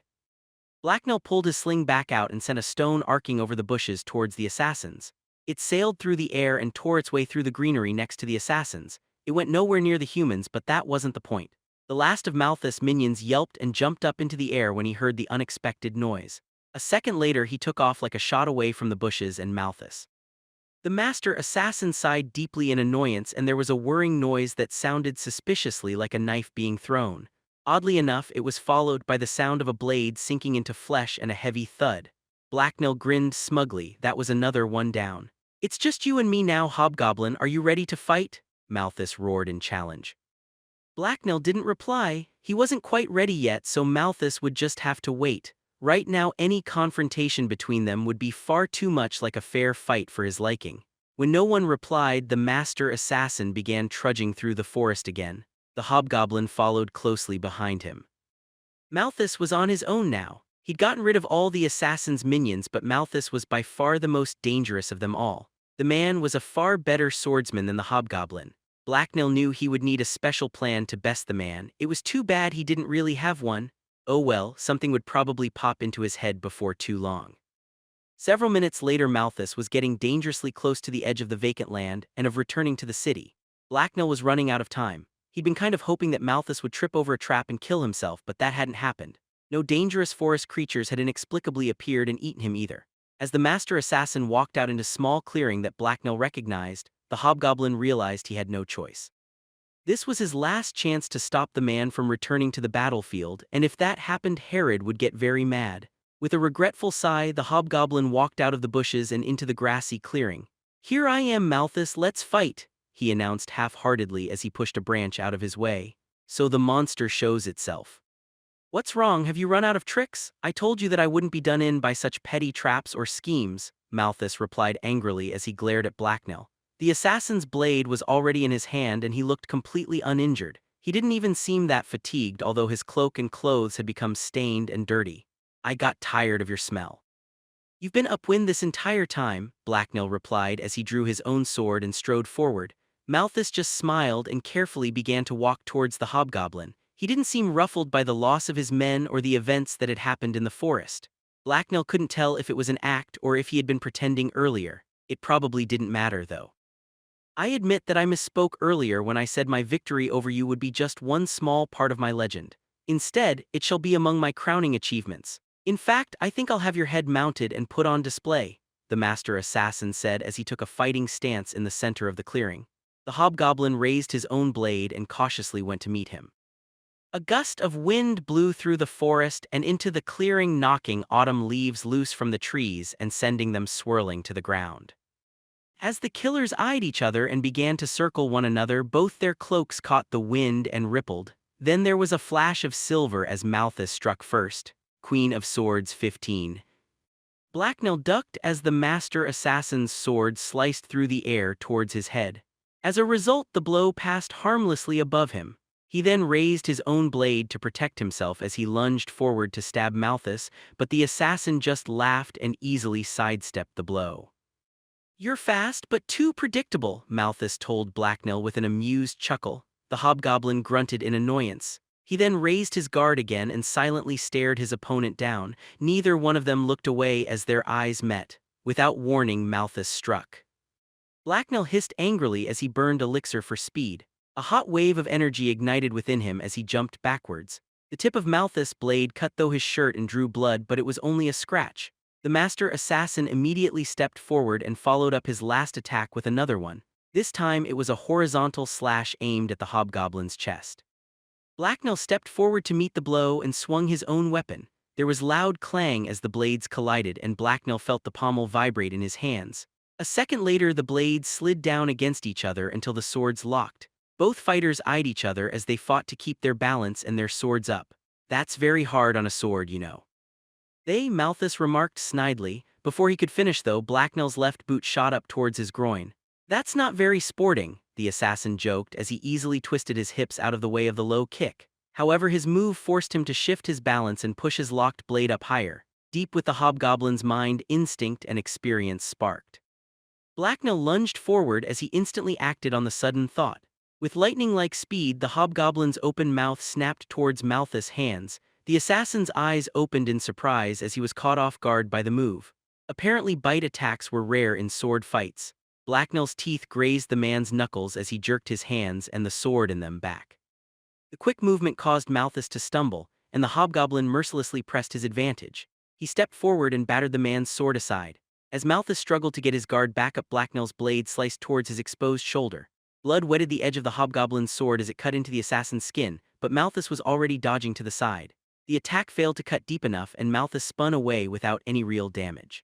Blacknell pulled his sling back out and sent a stone arcing over the bushes towards the assassins. It sailed through the air and tore its way through the greenery next to the assassins. It went nowhere near the humans, but that wasn't the point. The last of Malthus' minions yelped and jumped up into the air when he heard the unexpected noise. A second later he took off like a shot away from the bushes and Malthus. The master assassin sighed deeply in annoyance and there was a whirring noise that sounded suspiciously like a knife being thrown. Oddly enough, it was followed by the sound of a blade sinking into flesh and a heavy thud. Blacknell grinned smugly. That was another one down. It's just you and me now, Hobgoblin. Are you ready to fight? Malthus roared in challenge. Blacknell didn't reply. He wasn't quite ready yet, so Malthus would just have to wait. Right now any confrontation between them would be far too much like a fair fight for his liking. When no one replied, the master assassin began trudging through the forest again. The hobgoblin followed closely behind him. Malthus was on his own now. He'd gotten rid of all the assassin's minions, but Malthus was by far the most dangerous of them all. The man was a far better swordsman than the hobgoblin. Blacknell knew he would need a special plan to best the man. It was too bad he didn't really have one. Oh well, something would probably pop into his head before too long. Several minutes later, Malthus was getting dangerously close to the edge of the vacant land and of returning to the city. Blacknell was running out of time. He'd been kind of hoping that Malthus would trip over a trap and kill himself, but that hadn't happened. No dangerous forest creatures had inexplicably appeared and eaten him either. As the master assassin walked out into a small clearing that Blacknell recognized, the hobgoblin realized he had no choice. This was his last chance to stop the man from returning to the battlefield, and if that happened, Herod would get very mad. With a regretful sigh, the hobgoblin walked out of the bushes and into the grassy clearing. "Here I am, Malthus, let's fight," he announced half-heartedly as he pushed a branch out of his way. So the monster shows itself. "What's wrong? Have you run out of tricks? I told you that I wouldn't be done in by such petty traps or schemes," Malthus replied angrily as he glared at Blacknell. The assassin's blade was already in his hand and he looked completely uninjured. He didn't even seem that fatigued, although his cloak and clothes had become stained and dirty. "I got tired of your smell." "You've been upwind this entire time," Blacknell replied as he drew his own sword and strode forward. Malthus just smiled and carefully began to walk towards the hobgoblin. He didn't seem ruffled by the loss of his men or the events that had happened in the forest. Blacknell couldn't tell if it was an act or if he had been pretending earlier. It probably didn't matter though. "I admit that I misspoke earlier when I said my victory over you would be just one small part of my legend. Instead, it shall be among my crowning achievements. In fact, I think I'll have your head mounted and put on display," the master assassin said as he took a fighting stance in the center of the clearing. The hobgoblin raised his own blade and cautiously went to meet him. A gust of wind blew through the forest and into the clearing, knocking autumn leaves loose from the trees and sending them swirling to the ground. As the killers eyed each other and began to circle one another, both their cloaks caught the wind and rippled. Then there was a flash of silver as Malthus struck first. Queen of Swords 15. Blacknell ducked as the master assassin's sword sliced through the air towards his head. As a result, the blow passed harmlessly above him. He then raised his own blade to protect himself as he lunged forward to stab Malthus, but the assassin just laughed and easily sidestepped the blow. "You're fast, but too predictable," Malthus told Blacknell with an amused chuckle. The hobgoblin grunted in annoyance. He then raised his guard again and silently stared his opponent down. Neither one of them looked away as their eyes met. Without warning, Malthus struck. Blacknell hissed angrily as he burned elixir for speed. A hot wave of energy ignited within him as he jumped backwards. The tip of Malthus' blade cut through his shirt and drew blood, but it was only a scratch. The master assassin immediately stepped forward and followed up his last attack with another one. This time it was a horizontal slash aimed at the hobgoblin's chest. Blacknell stepped forward to meet the blow and swung his own weapon. There was loud clang as the blades collided, and Blacknell felt the pommel vibrate in his hands. A second later, the blades slid down against each other until the swords locked. Both fighters eyed each other as they fought to keep their balance and their swords up. "That's very hard on a sword, you know." Malthus remarked snidely. Before he could finish though, Blacknell's left boot shot up towards his groin. "That's not very sporting," the assassin joked as he easily twisted his hips out of the way of the low kick. However, his move forced him to shift his balance and push his locked blade up higher. Deep with the hobgoblin's mind, instinct and experience sparked. Blacknell lunged forward as he instantly acted on the sudden thought. With lightning-like speed, the hobgoblin's open mouth snapped towards Malthus' hands. The assassin's eyes opened in surprise as he was caught off guard by the move. Apparently, bite attacks were rare in sword fights. Blacknell's teeth grazed the man's knuckles as he jerked his hands and the sword in them back. The quick movement caused Malthus to stumble, and the hobgoblin mercilessly pressed his advantage. He stepped forward and battered the man's sword aside. As Malthus struggled to get his guard back up, Blacknell's blade sliced towards his exposed shoulder. Blood wetted the edge of the hobgoblin's sword as it cut into the assassin's skin, but Malthus was already dodging to the side. The attack failed to cut deep enough, and Malthus spun away without any real damage.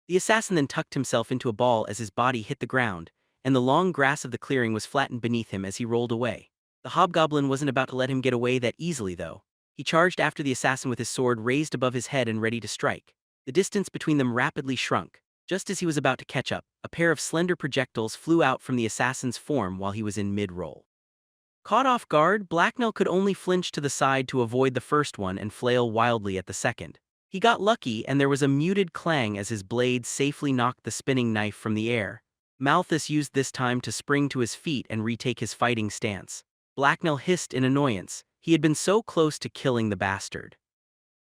The assassin then tucked himself into a ball as his body hit the ground, and the long grass of the clearing was flattened beneath him as he rolled away. The hobgoblin wasn't about to let him get away that easily, though. He charged after the assassin with his sword raised above his head and ready to strike. The distance between them rapidly shrunk. Just as he was about to catch up, a pair of slender projectiles flew out from the assassin's form while he was in mid-roll. Caught off guard, Blacknell could only flinch to the side to avoid the first one and flail wildly at the second. He got lucky, and there was a muted clang as his blade safely knocked the spinning knife from the air. Malthus used this time to spring to his feet and retake his fighting stance. Blacknell hissed in annoyance. He had been so close to killing the bastard.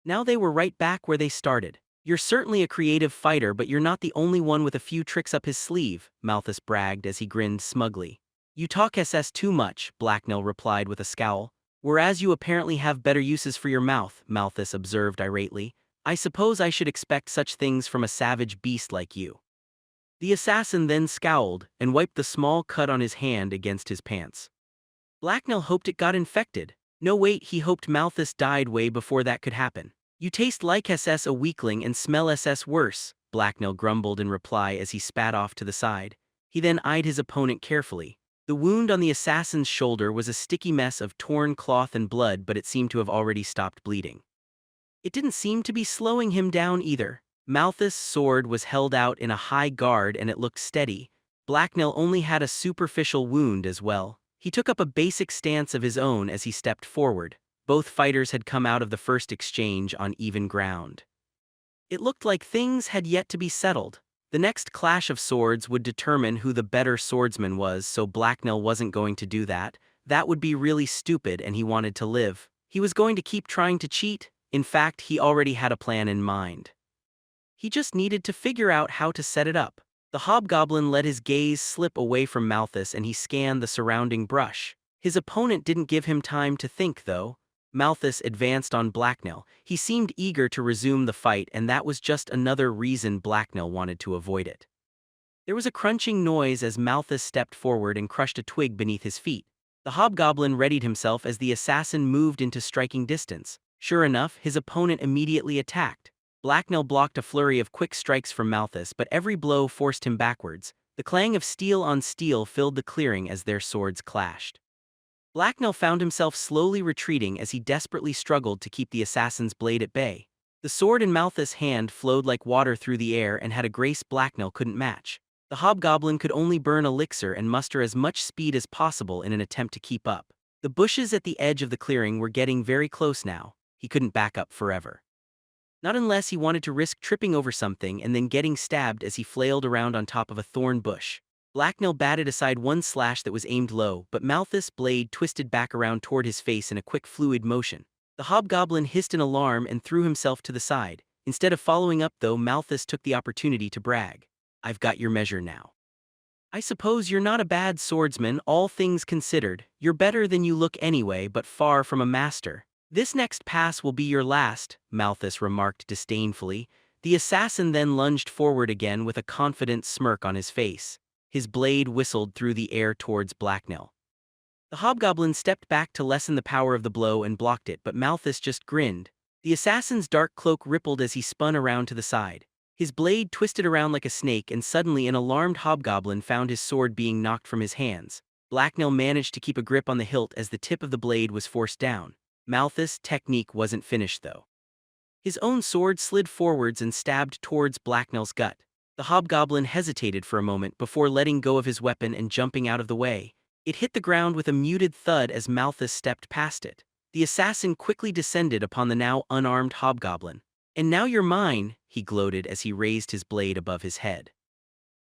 Now they were right back where they started. "You're certainly a creative fighter, but you're not the only one with a few tricks up his sleeve," Malthus bragged as he grinned smugly. "You talk SS too much," Blacknell replied with a scowl. "Whereas you apparently have better uses for your mouth," Malthus observed irately. "I suppose I should expect such things from a savage beast like you." The assassin then scowled and wiped the small cut on his hand against his pants. Blacknell hoped it got infected. No, wait, he hoped Malthus died way before that could happen. "You taste like SS a weakling and smell SS worse," Blacknell grumbled in reply as he spat off to the side. He then eyed his opponent carefully. The wound on the assassin's shoulder was a sticky mess of torn cloth and blood, but it seemed to have already stopped bleeding. It didn't seem to be slowing him down either. Malthus' sword was held out in a high guard and it looked steady. Blacknell only had a superficial wound as well. He took up a basic stance of his own as he stepped forward. Both fighters had come out of the first exchange on even ground. It looked like things had yet to be settled. The next clash of swords would determine who the better swordsman was, so Blacknell wasn't going to do that. That would be really stupid, and he wanted to live. He was going to keep trying to cheat. In fact, he already had a plan in mind. He just needed to figure out how to set it up. The hobgoblin let his gaze slip away from Malthus and he scanned the surrounding brush. His opponent didn't give him time to think, though. Malthus advanced on Blacknell. He seemed eager to resume the fight, and that was just another reason Blacknell wanted to avoid it. There was a crunching noise as Malthus stepped forward and crushed a twig beneath his feet. The hobgoblin readied himself as the assassin moved into striking distance. Sure enough, his opponent immediately attacked. Blacknell blocked a flurry of quick strikes from Malthus, but every blow forced him backwards. The clang of steel on steel filled the clearing as their swords clashed. Blacknell found himself slowly retreating as he desperately struggled to keep the assassin's blade at bay. The sword in Malthus' hand flowed like water through the air and had a grace Blacknell couldn't match. The hobgoblin could only burn elixir and muster as much speed as possible in an attempt to keep up. The bushes at the edge of the clearing were getting very close now. He couldn't back up forever. Not unless he wanted to risk tripping over something and then getting stabbed as he flailed around on top of a thorn bush. Blacknell batted aside one slash that was aimed low, but Malthus' blade twisted back around toward his face in a quick fluid motion. The hobgoblin hissed in alarm and threw himself to the side. Instead of following up though, Malthus took the opportunity to brag. "I've got your measure now. I suppose you're not a bad swordsman, all things considered. You're better than you look anyway, but far from a master. This next pass will be your last," Malthus remarked disdainfully. The assassin then lunged forward again with a confident smirk on his face. His blade whistled through the air towards Blacknell. The hobgoblin stepped back to lessen the power of the blow and blocked it, but Malthus just grinned. The assassin's dark cloak rippled as he spun around to the side. His blade twisted around like a snake, and suddenly an alarmed hobgoblin found his sword being knocked from his hands. Blacknell managed to keep a grip on the hilt as the tip of the blade was forced down. Malthus' technique wasn't finished though. His own sword slid forwards and stabbed towards Blacknell's gut. The hobgoblin hesitated for a moment before letting go of his weapon and jumping out of the way. It hit the ground with a muted thud as Malthus stepped past it. The assassin quickly descended upon the now unarmed hobgoblin. "And now you're mine," he gloated as he raised his blade above his head.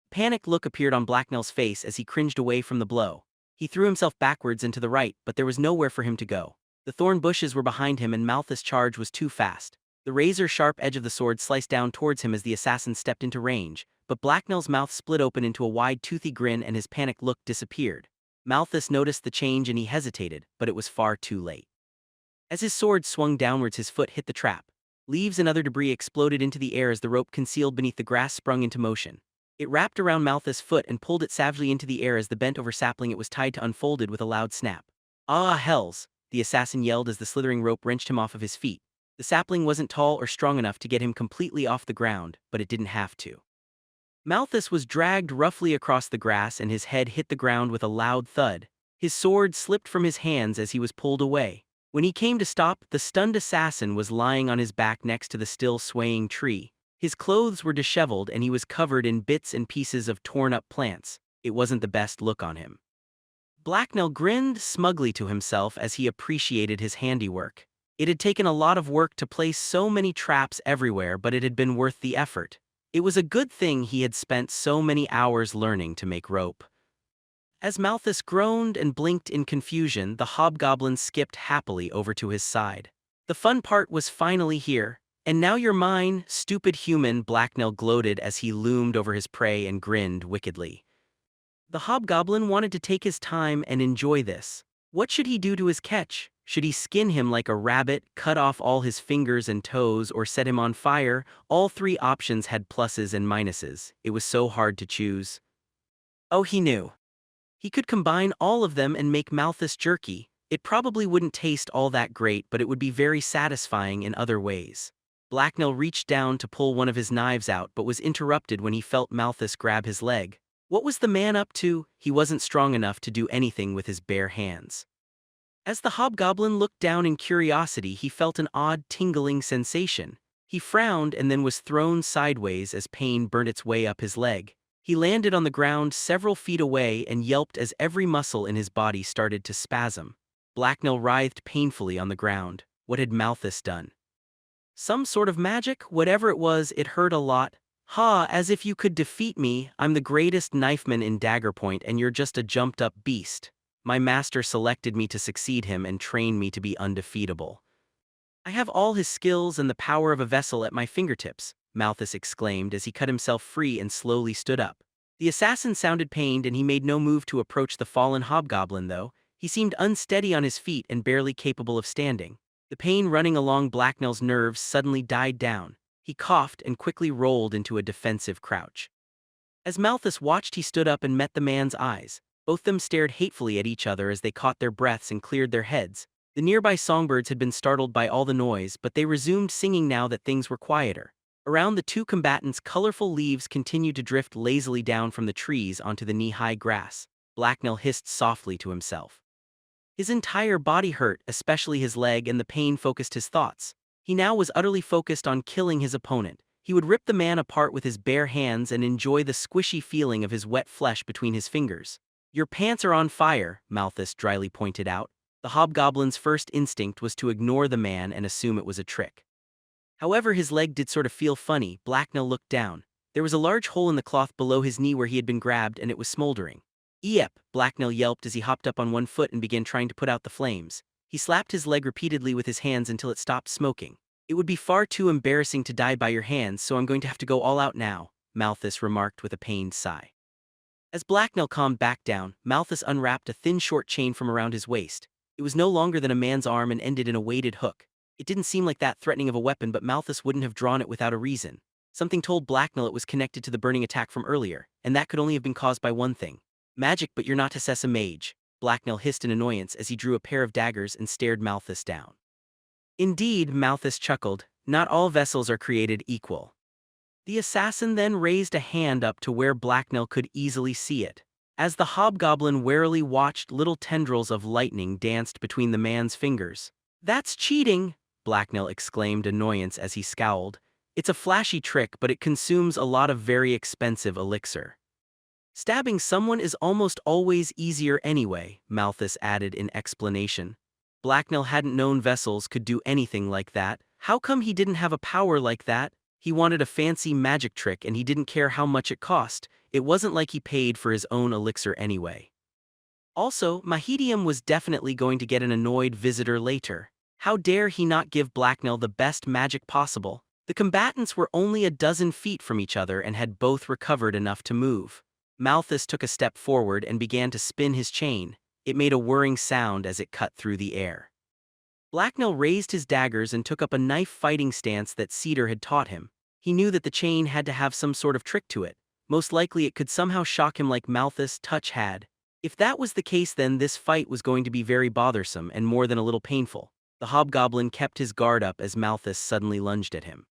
A panicked look appeared on Blacknell's face as he cringed away from the blow. He threw himself backwards and to the right, but there was nowhere for him to go. The thorn bushes were behind him and Malthus' charge was too fast. The razor-sharp edge of the sword sliced down towards him as the assassin stepped into range, but Blacknell's mouth split open into a wide toothy grin and his panicked look disappeared. Malthus noticed the change and he hesitated, but it was far too late. As his sword swung downwards, his foot hit the trap. Leaves and other debris exploded into the air as the rope concealed beneath the grass sprung into motion. It wrapped around Malthus' foot and pulled it savagely into the air as the bent-over sapling it was tied to unfolded with a loud snap. "Ah, hells!" the assassin yelled as the slithering rope wrenched him off of his feet. The sapling wasn't tall or strong enough to get him completely off the ground, but it didn't have to. Malthus was dragged roughly across the grass and his head hit the ground with a loud thud. His sword slipped from his hands as he was pulled away. When he came to stop, the stunned assassin was lying on his back next to the still swaying tree. His clothes were disheveled and he was covered in bits and pieces of torn-up plants. It wasn't the best look on him. Blacknell grinned smugly to himself as he appreciated his handiwork. It had taken a lot of work to place so many traps everywhere, but it had been worth the effort. It was a good thing he had spent so many hours learning to make rope. As Malthus groaned and blinked in confusion, the hobgoblin skipped happily over to his side. "The fun part was finally here. And now you're mine, stupid human," Blacknell gloated as he loomed over his prey and grinned wickedly. The hobgoblin wanted to take his time and enjoy this. What should he do to his catch? Should he skin him like a rabbit, cut off all his fingers and toes, or set him on fire? All three options had pluses and minuses. It was so hard to choose. Oh, he knew. He could combine all of them and make Malthus jerky. It probably wouldn't taste all that great, but it would be very satisfying in other ways. Blacknell reached down to pull one of his knives out but was interrupted when he felt Malthus grab his leg. What was the man up to? He wasn't strong enough to do anything with his bare hands. As the hobgoblin looked down in curiosity, he felt an odd tingling sensation. He frowned and then was thrown sideways as pain burnt its way up his leg. He landed on the ground several feet away and yelped as every muscle in his body started to spasm. Blacknell writhed painfully on the ground. What had Malthus done? Some sort of magic? Whatever it was, it hurt a lot. "Ha, as if you could defeat me. I'm the greatest knifeman in Daggerpoint and you're just a jumped-up beast. My master selected me to succeed him and trained me to be undefeatable. I have all his skills and the power of a vessel at my fingertips," Malthus exclaimed as he cut himself free and slowly stood up. The assassin sounded pained and he made no move to approach the fallen hobgoblin though. He seemed unsteady on his feet and barely capable of standing. The pain running along Blacknell's nerves suddenly died down. He coughed and quickly rolled into a defensive crouch. As Malthus watched, he stood up and met the man's eyes. Both them stared hatefully at each other as they caught their breaths and cleared their heads. The nearby songbirds had been startled by all the noise, but they resumed singing now that things were quieter. Around the two combatants, colorful leaves continued to drift lazily down from the trees onto the knee-high grass. Blacknell hissed softly to himself. His entire body hurt, especially his leg, and the pain focused his thoughts. He now was utterly focused on killing his opponent. He would rip the man apart with his bare hands and enjoy the squishy feeling of his wet flesh between his fingers. "Your pants are on fire," Malthus dryly pointed out. The hobgoblin's first instinct was to ignore the man and assume it was a trick. However, his leg did sort of feel funny. Blacknell looked down. There was a large hole in the cloth below his knee where he had been grabbed, and it was smoldering. "Yep," Blacknell yelped as he hopped up on one foot and began trying to put out the flames. He slapped his leg repeatedly with his hands until it stopped smoking. "It would be far too embarrassing to die by your hands, so I'm going to have to go all out now," Malthus remarked with a pained sigh. As Blacknell calmed back down, Malthus unwrapped a thin short chain from around his waist. It was no longer than a man's arm and ended in a weighted hook. It didn't seem like that threatening of a weapon, but Malthus wouldn't have drawn it without a reason. Something told Blacknell it was connected to the burning attack from earlier, and that could only have been caused by one thing. "Magic, but you're not a mage," Blacknell hissed in annoyance as he drew a pair of daggers and stared Malthus down. "Indeed," Malthus chuckled, "not all vessels are created equal." The assassin then raised a hand up to where Blacknell could easily see it. As the hobgoblin warily watched, little tendrils of lightning danced between the man's fingers. "That's cheating!" Blacknell exclaimed, annoyance as he scowled. "It's a flashy trick, but it consumes a lot of very expensive elixir." "Stabbing someone is almost always easier anyway," Malthus added in explanation. Blacknell hadn't known vessels could do anything like that. How come he didn't have a power like that? He wanted a fancy magic trick and he didn't care how much it cost. It wasn't like he paid for his own elixir anyway. Also, Mahedium was definitely going to get an annoyed visitor later. How dare he not give Blacknell the best magic possible? The combatants were only a dozen feet from each other and had both recovered enough to move. Malthus took a step forward and began to spin his chain. It made a whirring sound as it cut through the air. Blacknell raised his daggers and took up a knife-fighting stance that Cedar had taught him. He knew that the chain had to have some sort of trick to it. Most likely it could somehow shock him like Malthus' touch had. If that was the case, then this fight was going to be very bothersome and more than a little painful. The hobgoblin kept his guard up as Malthus suddenly lunged at him.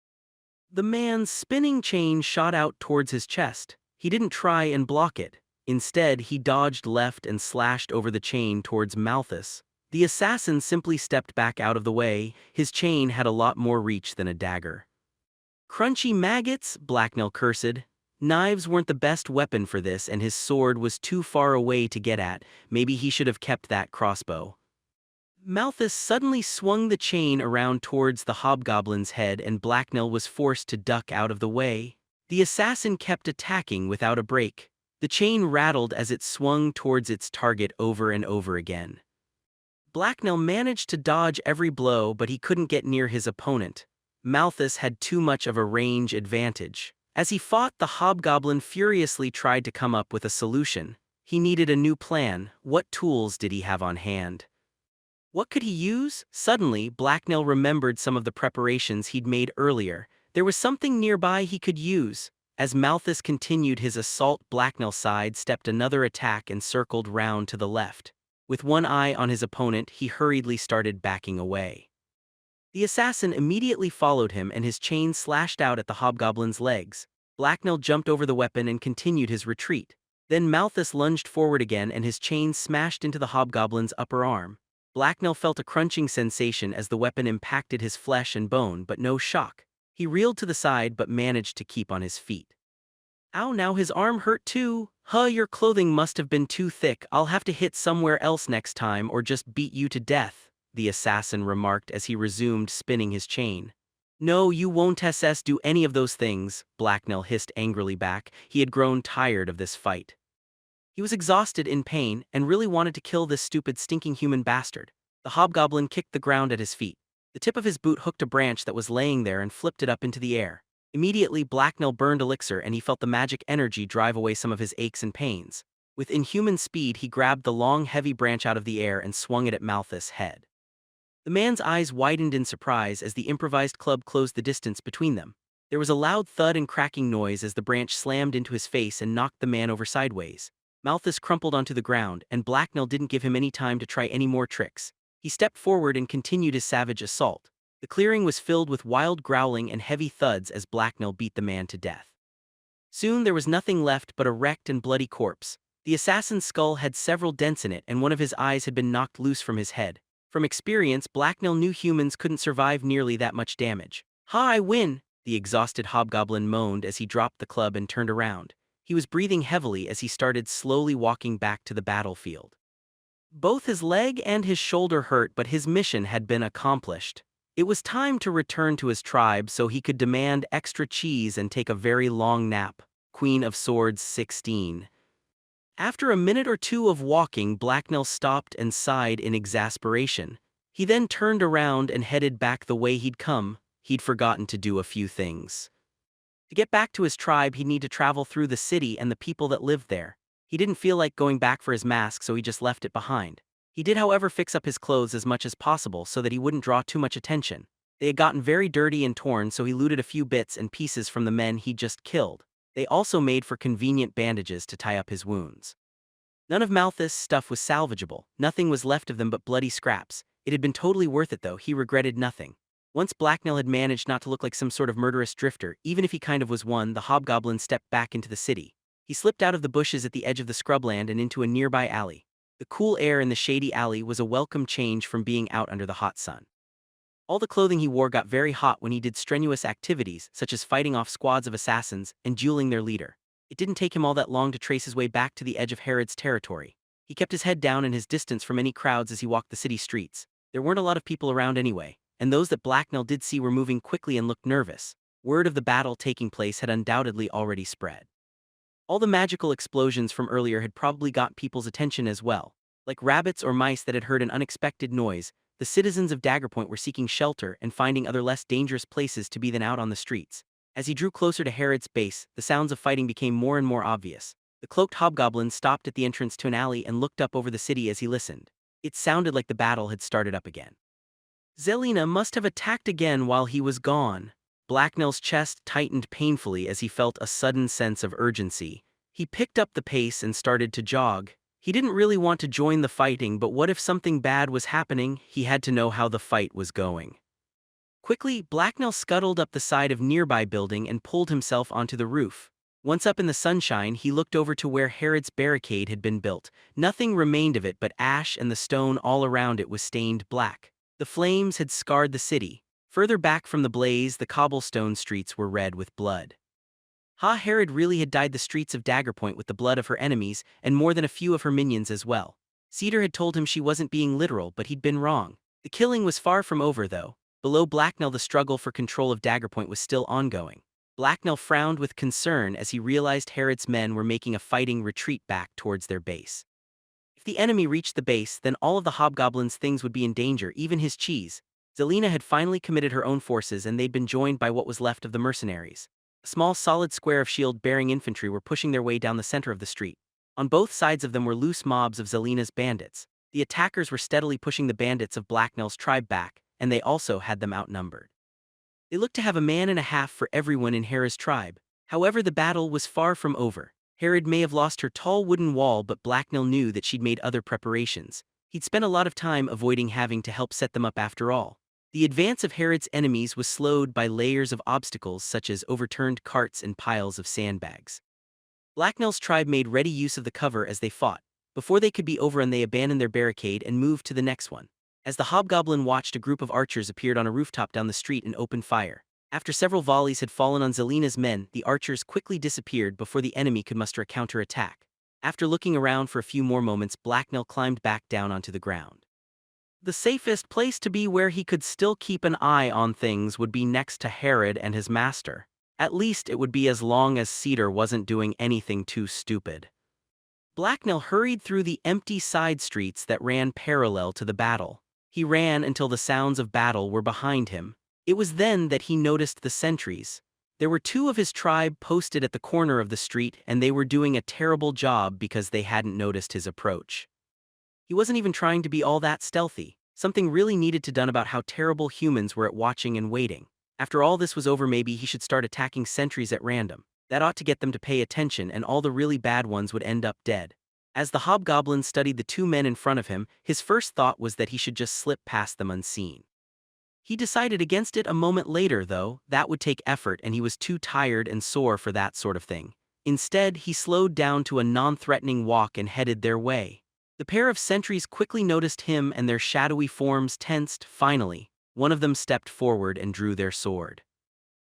The man's spinning chain shot out towards his chest. He didn't try and block it. Instead, he dodged left and slashed over the chain towards Malthus. The assassin simply stepped back out of the way. His chain had a lot more reach than a dagger. "Crunchy maggots," Blacknell cursed. Knives weren't the best weapon for this, and his sword was too far away to get at. Maybe he should have kept that crossbow. Malthus suddenly swung the chain around towards the hobgoblin's head, and Blacknell was forced to duck out of the way. The assassin kept attacking without a break. The chain rattled as it swung towards its target over and over again. Blacknell managed to dodge every blow, but he couldn't get near his opponent. Malthus had too much of a range advantage. As he fought, the hobgoblin furiously tried to come up with a solution. He needed a new plan. What tools did he have on hand? What could he use? Suddenly, Blacknell remembered some of the preparations he'd made earlier. There was something nearby he could use. As Malthus continued his assault, Blacknell sidestepped another attack and circled round to the left. With one eye on his opponent, he hurriedly started backing away. The assassin immediately followed him, and his chain slashed out at the hobgoblin's legs. Blacknell jumped over the weapon and continued his retreat. Then Malthus lunged forward again, and his chain smashed into the hobgoblin's upper arm. Blacknell felt a crunching sensation as the weapon impacted his flesh and bone, but no shock. He reeled to the side but managed to keep on his feet. "Ow, now his arm hurt too. Huh, your clothing must have been too thick. I'll have to hit somewhere else next time or just beat you to death," the assassin remarked as he resumed spinning his chain. "No, you won't do any of those things," Blacknell hissed angrily back. He had grown tired of this fight. He was exhausted, in pain, and really wanted to kill this stupid, stinking human bastard. The hobgoblin kicked the ground at his feet. The tip of his boot hooked a branch that was laying there and flipped it up into the air. Immediately, Blacknell burned elixir, and he felt the magic energy drive away some of his aches and pains. With inhuman speed, he grabbed the long, heavy branch out of the air and swung it at Malthus' head. The man's eyes widened in surprise as the improvised club closed the distance between them. There was a loud thud and cracking noise as the branch slammed into his face and knocked the man over sideways. Malthus crumpled onto the ground, and Blacknell didn't give him any time to try any more tricks. He stepped forward and continued his savage assault. The clearing was filled with wild growling and heavy thuds as Blacknell beat the man to death. Soon there was nothing left but a wrecked and bloody corpse. The assassin's skull had several dents in it, and one of his eyes had been knocked loose from his head. From experience, Blacknell knew humans couldn't survive nearly that much damage. "Ha, I win!" the exhausted hobgoblin moaned as he dropped the club and turned around. He was breathing heavily as he started slowly walking back to the battlefield. Both his leg and his shoulder hurt, but his mission had been accomplished. It was time to return to his tribe so he could demand extra cheese and take a very long nap. Queen of Swords 16. After a minute or two of walking, Blacknell stopped and sighed in exasperation. He then turned around and headed back the way he'd come. He'd forgotten to do a few things. To get back to his tribe, he'd need to travel through the city and the people that lived there. He didn't feel like going back for his mask, so he just left it behind. He did, however, fix up his clothes as much as possible so that he wouldn't draw too much attention. They had gotten very dirty and torn, so he looted a few bits and pieces from the men he'd just killed. They also made for convenient bandages to tie up his wounds. None of Malthus' stuff was salvageable. Nothing was left of them but bloody scraps. It had been totally worth it, though. He regretted nothing. Once Blacknell had managed not to look like some sort of murderous drifter, even if he kind of was one, the hobgoblin stepped back into the city. He slipped out of the bushes at the edge of the scrubland and into a nearby alley. The cool air in the shady alley was a welcome change from being out under the hot sun. All the clothing he wore got very hot when he did strenuous activities, such as fighting off squads of assassins and dueling their leader. It didn't take him all that long to trace his way back to the edge of Herod's territory. He kept his head down and his distance from any crowds as he walked the city streets. There weren't a lot of people around anyway, and those that Blacknell did see were moving quickly and looked nervous. Word of the battle taking place had undoubtedly already spread. All the magical explosions from earlier had probably got people's attention as well. Like rabbits or mice that had heard an unexpected noise, the citizens of Daggerpoint were seeking shelter and finding other less dangerous places to be than out on the streets. As he drew closer to Herod's base, the sounds of fighting became more and more obvious. The cloaked hobgoblin stopped at the entrance to an alley and looked up over the city as he listened. It sounded like the battle had started up again. Zelina must have attacked again while he was gone. Blacknell's chest tightened painfully as he felt a sudden sense of urgency. He picked up the pace and started to jog. He didn't really want to join the fighting, but what if something bad was happening? He had to know how the fight was going. Quickly, Blacknell scuttled up the side of a nearby building and pulled himself onto the roof. Once up in the sunshine, he looked over to where Herod's barricade had been built. Nothing remained of it but ash, and the stone all around it was stained black. The flames had scarred the city. Further back from the blaze, the cobblestone streets were red with blood. Herod really had dyed the streets of Daggerpoint with the blood of her enemies and more than a few of her minions as well. Cedar had told him she wasn't being literal, but he'd been wrong. The killing was far from over, though. Below Blacknell, the struggle for control of Daggerpoint was still ongoing. Blacknell frowned with concern as he realized Herod's men were making a fighting retreat back towards their base. If the enemy reached the base, then all of the hobgoblin's things would be in danger, even his cheese. Zelina had finally committed her own forces, and they'd been joined by what was left of the mercenaries. A small solid square of shield-bearing infantry were pushing their way down the center of the street. On both sides of them were loose mobs of Zelina's bandits. The attackers were steadily pushing the bandits of Blacknell's tribe back, and they also had them outnumbered. They looked to have a man and a half for everyone in Herod's tribe. However, the battle was far from over. Herod may have lost her tall wooden wall, but Blacknell knew that she'd made other preparations. He'd spent a lot of time avoiding having to help set them up after all. The advance of Herod's enemies was slowed by layers of obstacles such as overturned carts and piles of sandbags. Blacknell's tribe made ready use of the cover as they fought. Before they could be overrun, they abandoned their barricade and moved to the next one. As the hobgoblin watched, a group of archers appeared on a rooftop down the street and opened fire. After several volleys had fallen on Zelina's men, the archers quickly disappeared before the enemy could muster a counterattack. After looking around for a few more moments, Blacknell climbed back down onto the ground. The safest place to be, where he could still keep an eye on things, would be next to Herod and his master. At least it would be as long as Cedar wasn't doing anything too stupid. Blacknell hurried through the empty side streets that ran parallel to the battle. He ran until the sounds of battle were behind him. It was then that he noticed the sentries. There were two of his tribe posted at the corner of the street, and they were doing a terrible job because they hadn't noticed his approach. He wasn't even trying to be all that stealthy. Something really needed to be done about how terrible humans were at watching and waiting. After all this was over, maybe he should start attacking sentries at random. That ought to get them to pay attention, and all the really bad ones would end up dead. As the hobgoblin studied the two men in front of him, his first thought was that he should just slip past them unseen. He decided against it a moment later, though. That would take effort, and he was too tired and sore for that sort of thing. Instead, he slowed down to a non-threatening walk and headed their way. The pair of sentries quickly noticed him, and their shadowy forms tensed. Finally, one of them stepped forward and drew their sword.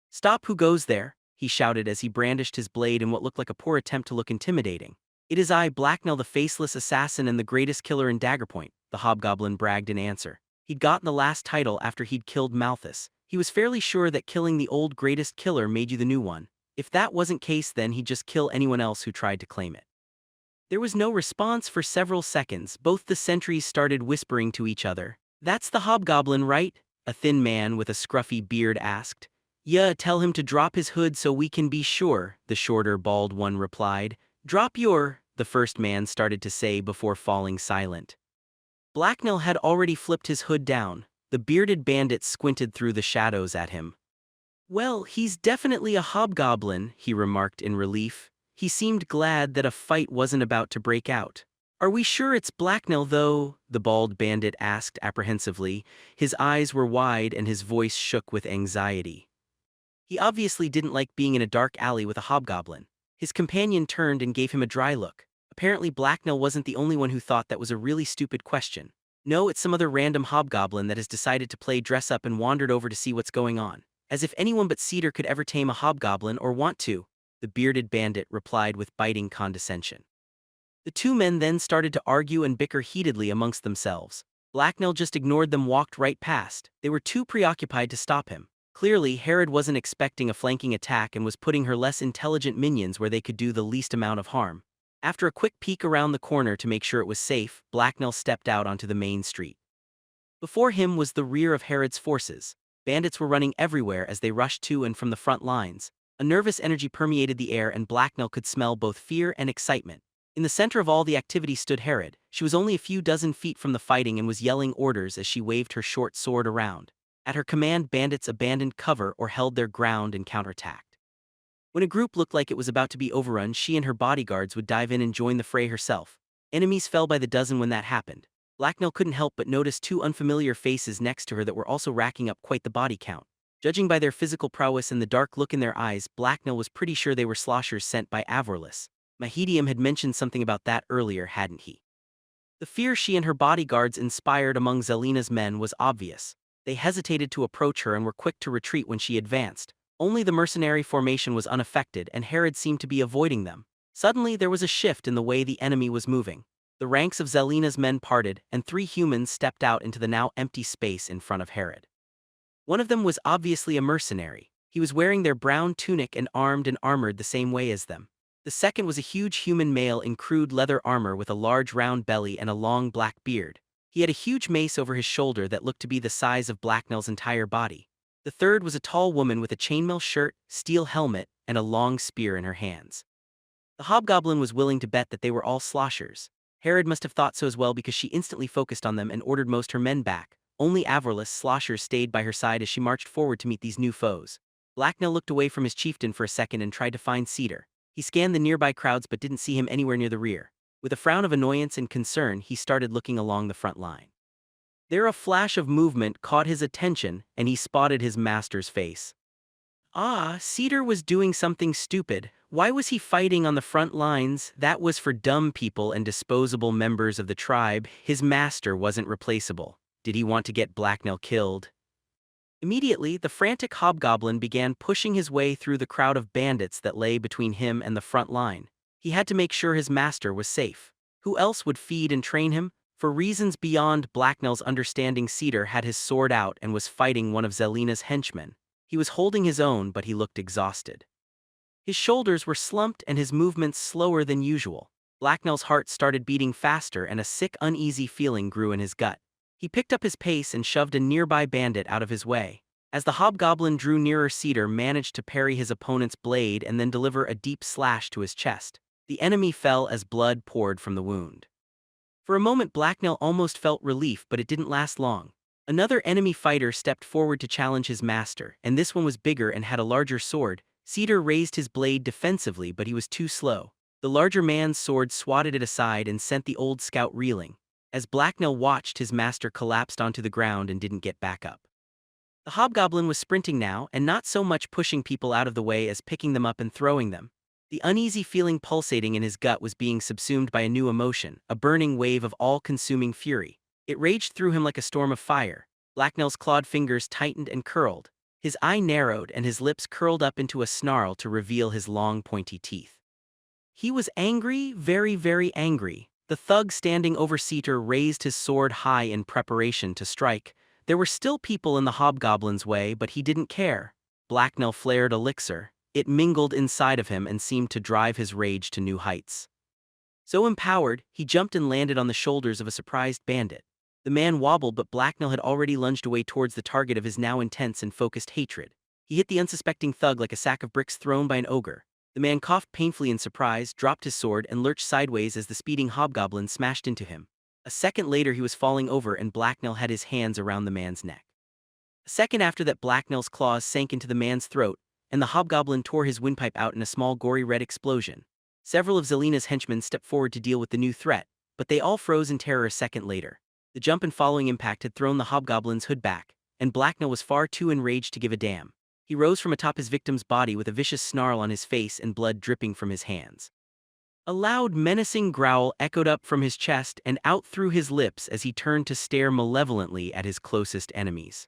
"Stop! Who goes there?" he shouted as he brandished his blade in what looked like a poor attempt to look intimidating. "It is I, Blacknell, the faceless assassin and the greatest killer in Daggerpoint," the hobgoblin bragged in answer. He'd gotten the last title after he'd killed Malthus. He was fairly sure that killing the old greatest killer made you the new one. If that wasn't case, then he'd just kill anyone else who tried to claim it. There was no response for several seconds. Both the sentries started whispering to each other. "That's the hobgoblin, right?" a thin man with a scruffy beard asked. "Yeah, tell him to drop his hood so we can be sure," the shorter, bald one replied. "Drop your," the first man started to say before falling silent. Blacknell had already flipped his hood down. The bearded bandit squinted through the shadows at him. "Well, he's definitely a hobgoblin," he remarked in relief. He seemed glad that a fight wasn't about to break out. "Are we sure it's Blacknell, though?" the bald bandit asked apprehensively. His eyes were wide and his voice shook with anxiety. He obviously didn't like being in a dark alley with a hobgoblin. His companion turned and gave him a dry look. Apparently Blacknell wasn't the only one who thought that was a really stupid question. "No, it's some other random hobgoblin that has decided to play dress-up and wandered over to see what's going on. As if anyone but Cedar could ever tame a hobgoblin or want to," the bearded bandit replied with biting condescension. The two men then started to argue and bicker heatedly amongst themselves. Blacknell just ignored them, walked right past. They were too preoccupied to stop him. Clearly, Herod wasn't expecting a flanking attack and was putting her less intelligent minions where they could do the least amount of harm. After a quick peek around the corner to make sure it was safe, Blacknell stepped out onto the main street. Before him was the rear of Herod's forces. Bandits were running everywhere as they rushed to and from the front lines. A nervous energy permeated the air and Blacknell could smell both fear and excitement. In the center of all the activity stood Herod. She was only a few dozen feet from the fighting and was yelling orders as she waved her short sword around. At her command, bandits abandoned cover or held their ground and counterattacked. When a group looked like it was about to be overrun, she and her bodyguards would dive in and join the fray herself. Enemies fell by the dozen when that happened. Blacknell couldn't help but notice two unfamiliar faces next to her that were also racking up quite the body count. Judging by their physical prowess and the dark look in their eyes, Blacknell was pretty sure they were sloshers sent by Avorlus. Mahedium had mentioned something about that earlier, hadn't he? The fear she and her bodyguards inspired among Zelina's men was obvious. They hesitated to approach her and were quick to retreat when she advanced. Only the mercenary formation was unaffected, and Herod seemed to be avoiding them. Suddenly, there was a shift in the way the enemy was moving. The ranks of Zelina's men parted, and three humans stepped out into the now empty space in front of Herod. One of them was obviously a mercenary. He was wearing their brown tunic and armed and armored the same way as them. The second was a huge human male in crude leather armor with a large round belly and a long black beard. He had a huge mace over his shoulder that looked to be the size of Blacknell's entire body. The third was a tall woman with a chainmail shirt, steel helmet, and a long spear in her hands. The hobgoblin was willing to bet that they were all sloshers. Herod must have thought so as well because she instantly focused on them and ordered most her men back. Only Avorlus sloshers stayed by her side as she marched forward to meet these new foes. Blacknell looked away from his chieftain for a second and tried to find Cedar. He scanned the nearby crowds but didn't see him anywhere near the rear. With a frown of annoyance and concern, he started looking along the front line. There a flash of movement caught his attention, and he spotted his master's face. Ah, Cedar was doing something stupid. Why was he fighting on the front lines? That was for dumb people and disposable members of the tribe. His master wasn't replaceable. Did he want to get Blacknell killed? Immediately, the frantic hobgoblin began pushing his way through the crowd of bandits that lay between him and the front line. He had to make sure his master was safe. Who else would feed and train him? For reasons beyond Blacknell's understanding, Cedar had his sword out and was fighting one of Zelina's henchmen. He was holding his own, but he looked exhausted. His shoulders were slumped and his movements slower than usual. Blacknell's heart started beating faster and a sick, uneasy feeling grew in his gut. He picked up his pace and shoved a nearby bandit out of his way. As the hobgoblin drew nearer, Cedar managed to parry his opponent's blade and then deliver a deep slash to his chest. The enemy fell as blood poured from the wound. For a moment, Blacknell almost felt relief, but it didn't last long. Another enemy fighter stepped forward to challenge his master, and this one was bigger and had a larger sword. Cedar raised his blade defensively, but he was too slow. The larger man's sword swatted it aside and sent the old scout reeling. As Blacknell watched, his master collapsed onto the ground and didn't get back up. The hobgoblin was sprinting now, and not so much pushing people out of the way as picking them up and throwing them. The uneasy feeling pulsating in his gut was being subsumed by a new emotion, a burning wave of all-consuming fury. It raged through him like a storm of fire. Blacknell's clawed fingers tightened and curled. His eye narrowed and his lips curled up into a snarl to reveal his long, pointy teeth. He was angry, very, very angry. The thug standing over Cedar raised his sword high in preparation to strike. There were still people in the hobgoblin's way, but he didn't care. Blacknell flared elixir. It mingled inside of him and seemed to drive his rage to new heights. So empowered, he jumped and landed on the shoulders of a surprised bandit. The man wobbled, but Blacknell had already lunged away towards the target of his now intense and focused hatred. He hit the unsuspecting thug like a sack of bricks thrown by an ogre. The man coughed painfully in surprise, dropped his sword, and lurched sideways as the speeding hobgoblin smashed into him. A second later he was falling over and Blacknell had his hands around the man's neck. A second after that, Blacknell's claws sank into the man's throat, and the hobgoblin tore his windpipe out in a small gory red explosion. Several of Zelina's henchmen stepped forward to deal with the new threat, but they all froze in terror a second later. The jump and following impact had thrown the hobgoblin's hood back, and Blacknell was far too enraged to give a damn. He rose from atop his victim's body with a vicious snarl on his face and blood dripping from his hands. A loud, menacing growl echoed up from his chest and out through his lips as he turned to stare malevolently at his closest enemies.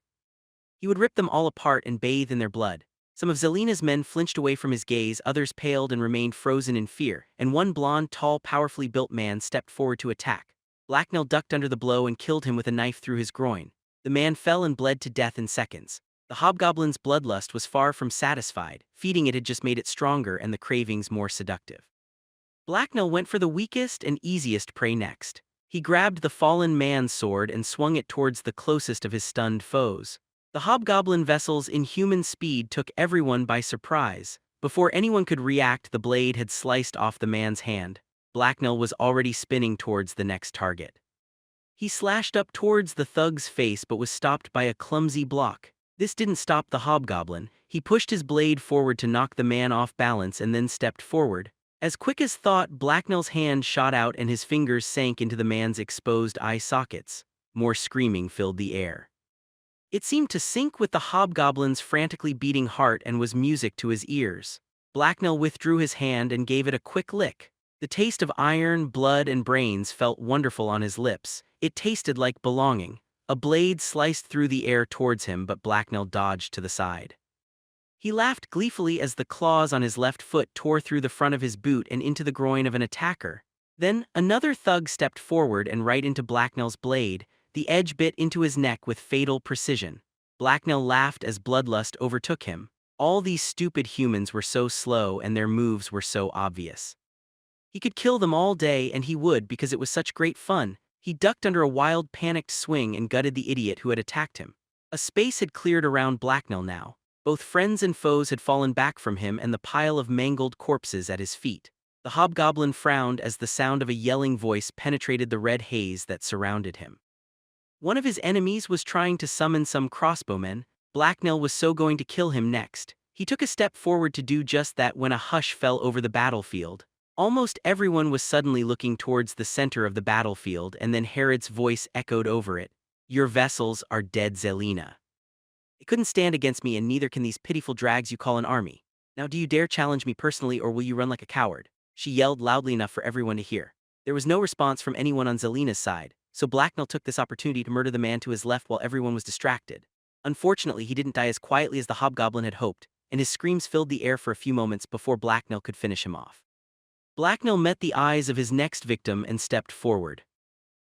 He would rip them all apart and bathe in their blood. Some of Zelina's men flinched away from his gaze, others paled and remained frozen in fear, and one blond, tall, powerfully built man stepped forward to attack. Blacknell ducked under the blow and killed him with a knife through his groin. The man fell and bled to death in seconds. The hobgoblin's bloodlust was far from satisfied. Feeding it had just made it stronger and the cravings more seductive. Blacknell went for the weakest and easiest prey next. He grabbed the fallen man's sword and swung it towards the closest of his stunned foes. The hobgoblin vessel's inhuman speed took everyone by surprise. Before anyone could react, the blade had sliced off the man's hand. Blacknell was already spinning towards the next target. He slashed up towards the thug's face but was stopped by a clumsy block. This didn't stop the hobgoblin. He pushed his blade forward to knock the man off balance and then stepped forward. As quick as thought, Blacknell's hand shot out and his fingers sank into the man's exposed eye sockets. More screaming filled the air. It seemed to sync with the hobgoblin's frantically beating heart and was music to his ears. Blacknell withdrew his hand and gave it a quick lick. The taste of iron, blood, and brains felt wonderful on his lips. It tasted like belonging. A blade sliced through the air towards him, but Blacknell dodged to the side. He laughed gleefully as the claws on his left foot tore through the front of his boot and into the groin of an attacker. Then, another thug stepped forward and right into Blacknell's blade. The edge bit into his neck with fatal precision. Blacknell laughed as bloodlust overtook him. All these stupid humans were so slow and their moves were so obvious. He could kill them all day, and he would because it was such great fun. He ducked under a wild, panicked swing and gutted the idiot who had attacked him. A space had cleared around Blacknell now. Both friends and foes had fallen back from him and the pile of mangled corpses at his feet. The hobgoblin frowned as the sound of a yelling voice penetrated the red haze that surrounded him. One of his enemies was trying to summon some crossbowmen. Blacknell was so going to kill him next. He took a step forward to do just that when a hush fell over the battlefield. Almost everyone was suddenly looking towards the center of the battlefield, and then Herod's voice echoed over it. "Your vessels are dead, Zelina. It couldn't stand against me, and neither can these pitiful drags you call an army. Now do you dare challenge me personally, or will you run like a coward?" She yelled loudly enough for everyone to hear. There was no response from anyone on Zelina's side, so Blacknell took this opportunity to murder the man to his left while everyone was distracted. Unfortunately, he didn't die as quietly as the hobgoblin had hoped, and his screams filled the air for a few moments before Blacknell could finish him off. Blacknell met the eyes of his next victim and stepped forward.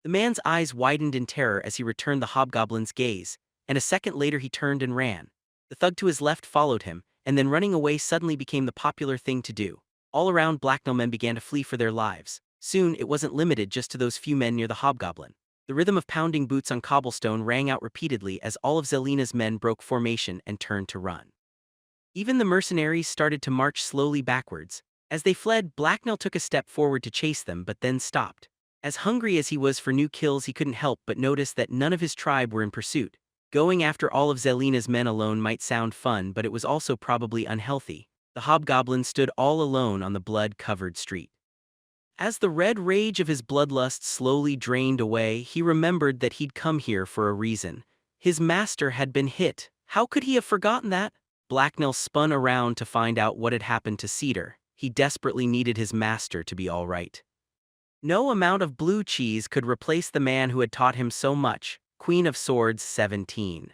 The man's eyes widened in terror as he returned the hobgoblin's gaze, and a second later he turned and ran. The thug to his left followed him, and then running away suddenly became the popular thing to do. All around, Blacknell men began to flee for their lives. Soon, it wasn't limited just to those few men near the hobgoblin. The rhythm of pounding boots on cobblestone rang out repeatedly as all of Zelina's men broke formation and turned to run. Even the mercenaries started to march slowly backwards. As they fled, Blacknell took a step forward to chase them but then stopped. As hungry as he was for new kills, he couldn't help but notice that none of his tribe were in pursuit. Going after all of Zelina's men alone might sound fun, but it was also probably unhealthy. The hobgoblin stood all alone on the blood-covered street. As the red rage of his bloodlust slowly drained away, he remembered that he'd come here for a reason. His master had been hit. How could he have forgotten that? Blacknell spun around to find out what had happened to Cedar. He desperately needed his master to be all right. No amount of blue cheese could replace the man who had taught him so much. Queen of Swords 17.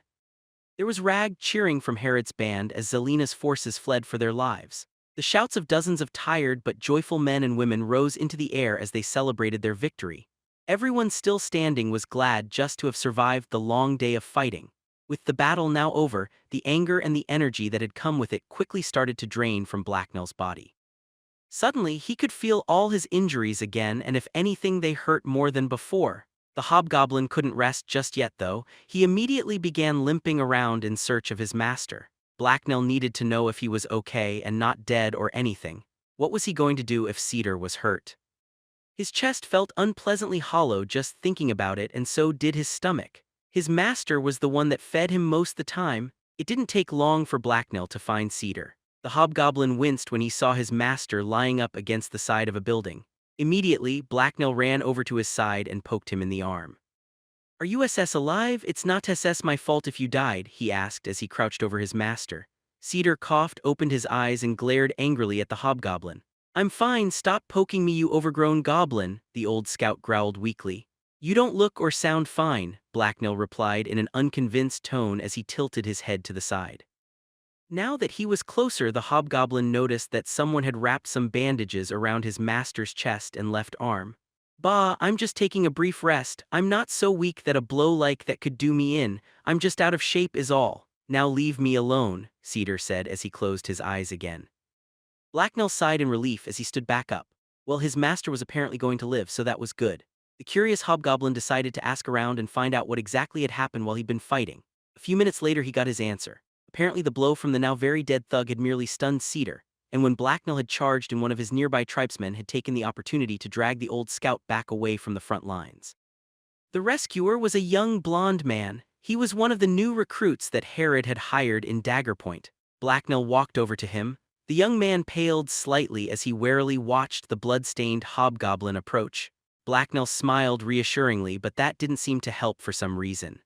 There was rag cheering from Herod's band as Zelina's forces fled for their lives. The shouts of dozens of tired but joyful men and women rose into the air as they celebrated their victory. Everyone still standing was glad just to have survived the long day of fighting. With the battle now over, the anger and the energy that had come with it quickly started to drain from Blacknell's body. Suddenly, he could feel all his injuries again, and if anything they hurt more than before. The hobgoblin couldn't rest just yet though. He immediately began limping around in search of his master. Blacknell needed to know if he was okay and not dead or anything. What was he going to do if Cedar was hurt? His chest felt unpleasantly hollow just thinking about it, and so did his stomach. His master was the one that fed him most the time. It didn't take long for Blacknell to find Cedar. The hobgoblin winced when he saw his master lying up against the side of a building. Immediately, Blacknell ran over to his side and poked him in the arm. "Are you SS alive? It's not SS my fault if you died," he asked as he crouched over his master. Cedar coughed, opened his eyes, and glared angrily at the hobgoblin. "I'm fine, stop poking me, you overgrown goblin," the old scout growled weakly. "You don't look or sound fine," Blacknell replied in an unconvinced tone as he tilted his head to the side. Now that he was closer, the hobgoblin noticed that someone had wrapped some bandages around his master's chest and left arm. "Bah, I'm just taking a brief rest. I'm not so weak that a blow like that could do me in. I'm just out of shape is all. Now leave me alone," Cedar said as he closed his eyes again. Blacknell sighed in relief as he stood back up. Well, his master was apparently going to live, so that was good. The curious hobgoblin decided to ask around and find out what exactly had happened while he'd been fighting. A few minutes later he got his answer. Apparently the blow from the now very dead thug had merely stunned Cedar, and when Blacknell had charged in, one of his nearby tribesmen had taken the opportunity to drag the old scout back away from the front lines. The rescuer was a young blonde man. He was one of the new recruits that Herod had hired in Dagger Point. Blacknell walked over to him. The young man paled slightly as he warily watched the blood-stained hobgoblin approach. Blacknell smiled reassuringly, but that didn't seem to help for some reason.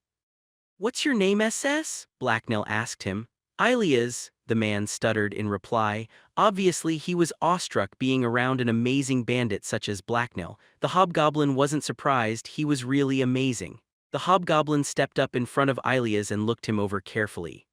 "What's your name, SS?" Blacknell asked him. "Ilias," the man stuttered in reply. Obviously he was awestruck being around an amazing bandit such as Blacknell. The hobgoblin wasn't surprised, he was really amazing. The hobgoblin stepped up in front of Ilias and looked him over carefully.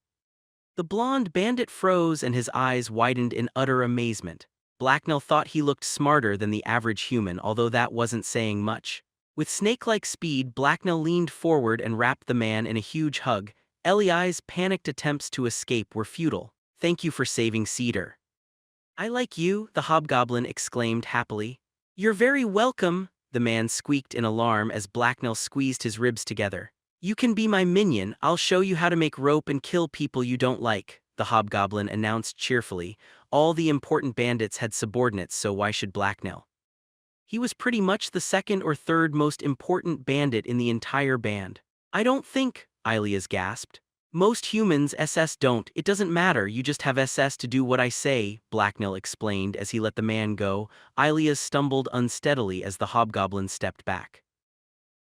The blonde bandit froze and his eyes widened in utter amazement. Blacknell thought he looked smarter than the average human, although that wasn't saying much. With snake-like speed, Blacknell leaned forward and wrapped the man in a huge hug. Eli's panicked attempts to escape were futile. "Thank you for saving Cedar." "I like you," the hobgoblin exclaimed happily. "You're very welcome," the man squeaked in alarm as Blacknell squeezed his ribs together. "You can be my minion. I'll show you how to make rope and kill people you don't like," the hobgoblin announced cheerfully. All the important bandits had subordinates, so why should Blacknell? He was pretty much the second or third most important bandit in the entire band. "I don't think," Ilias gasped. "Most humans SS don't. It doesn't matter, you just have SS to do what I say," Blacknell explained as he let the man go. Ilias stumbled unsteadily as the hobgoblin stepped back.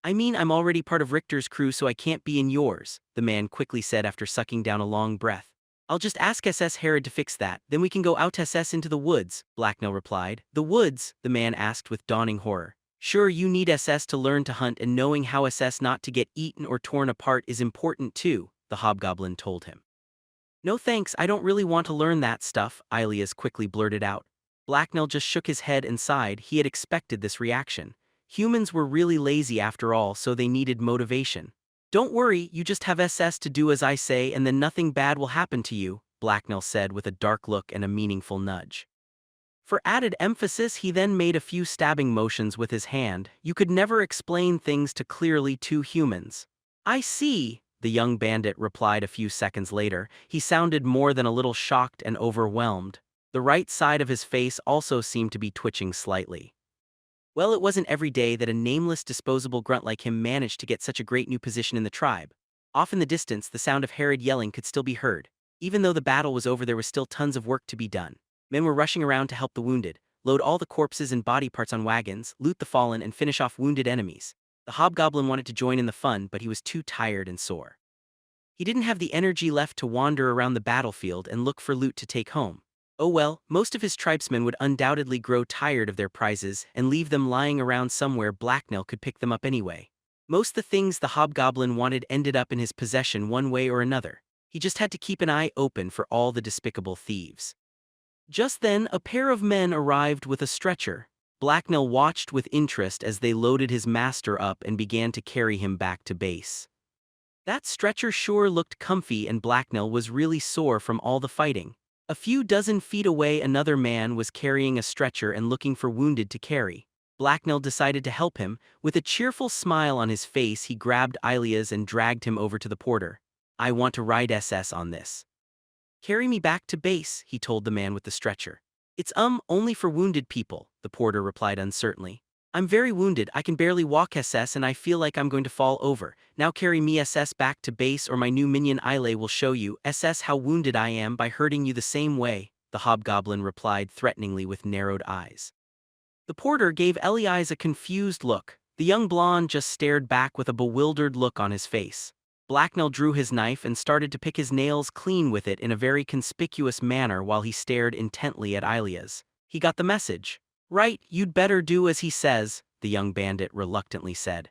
"I mean, I'm already part of Richter's crew, so I can't be in yours," the man quickly said after sucking down a long breath. "I'll just ask SS Herod to fix that, then we can go out SS into the woods," Blacknell replied. "The woods?" the man asked with dawning horror. "Sure, you need SS to learn to hunt, and knowing how SS not to get eaten or torn apart is important too," the hobgoblin told him. "No thanks, I don't really want to learn that stuff," Ilias quickly blurted out. Blacknell just shook his head and sighed. He had expected this reaction. Humans were really lazy after all, so they needed motivation. "Don't worry, you just have SS to do as I say and then nothing bad will happen to you," Blacknell said with a dark look and a meaningful nudge. For added emphasis, he then made a few stabbing motions with his hand. You could never explain things to clearly two humans. "I see," the young bandit replied a few seconds later. He sounded more than a little shocked and overwhelmed. The right side of his face also seemed to be twitching slightly. Well, it wasn't every day that a nameless, disposable grunt like him managed to get such a great new position in the tribe. Off in the distance, the sound of Herod yelling could still be heard. Even though the battle was over, there was still tons of work to be done. Men were rushing around to help the wounded, load all the corpses and body parts on wagons, loot the fallen, and finish off wounded enemies. The hobgoblin wanted to join in the fun, but he was too tired and sore. He didn't have the energy left to wander around the battlefield and look for loot to take home. Oh well, most of his tribesmen would undoubtedly grow tired of their prizes and leave them lying around somewhere. Blacknell could pick them up anyway. Most the things the hobgoblin wanted ended up in his possession one way or another. He just had to keep an eye open for all the despicable thieves. Just then, a pair of men arrived with a stretcher. Blacknell watched with interest as they loaded his master up and began to carry him back to base. That stretcher sure looked comfy, and Blacknell was really sore from all the fighting. A few dozen feet away, another man was carrying a stretcher and looking for wounded to carry. Blacknell decided to help him. With a cheerful smile on his face, he grabbed Ilias and dragged him over to the porter. "I want to ride SS on this." "Carry me back to base," he told the man with the stretcher. "It's only for wounded people," the porter replied uncertainly. "I'm very wounded, I can barely walk SS, and I feel like I'm going to fall over. Now carry me SS back to base, or my new minion Ile will show you SS how wounded I am by hurting you the same way," the hobgoblin replied threateningly with narrowed eyes. The porter gave Elias a confused look. The young blonde just stared back with a bewildered look on his face. Blacknell drew his knife and started to pick his nails clean with it in a very conspicuous manner while he stared intently at Ilias. He got the message. "Right, you'd better do as he says," the young bandit reluctantly said.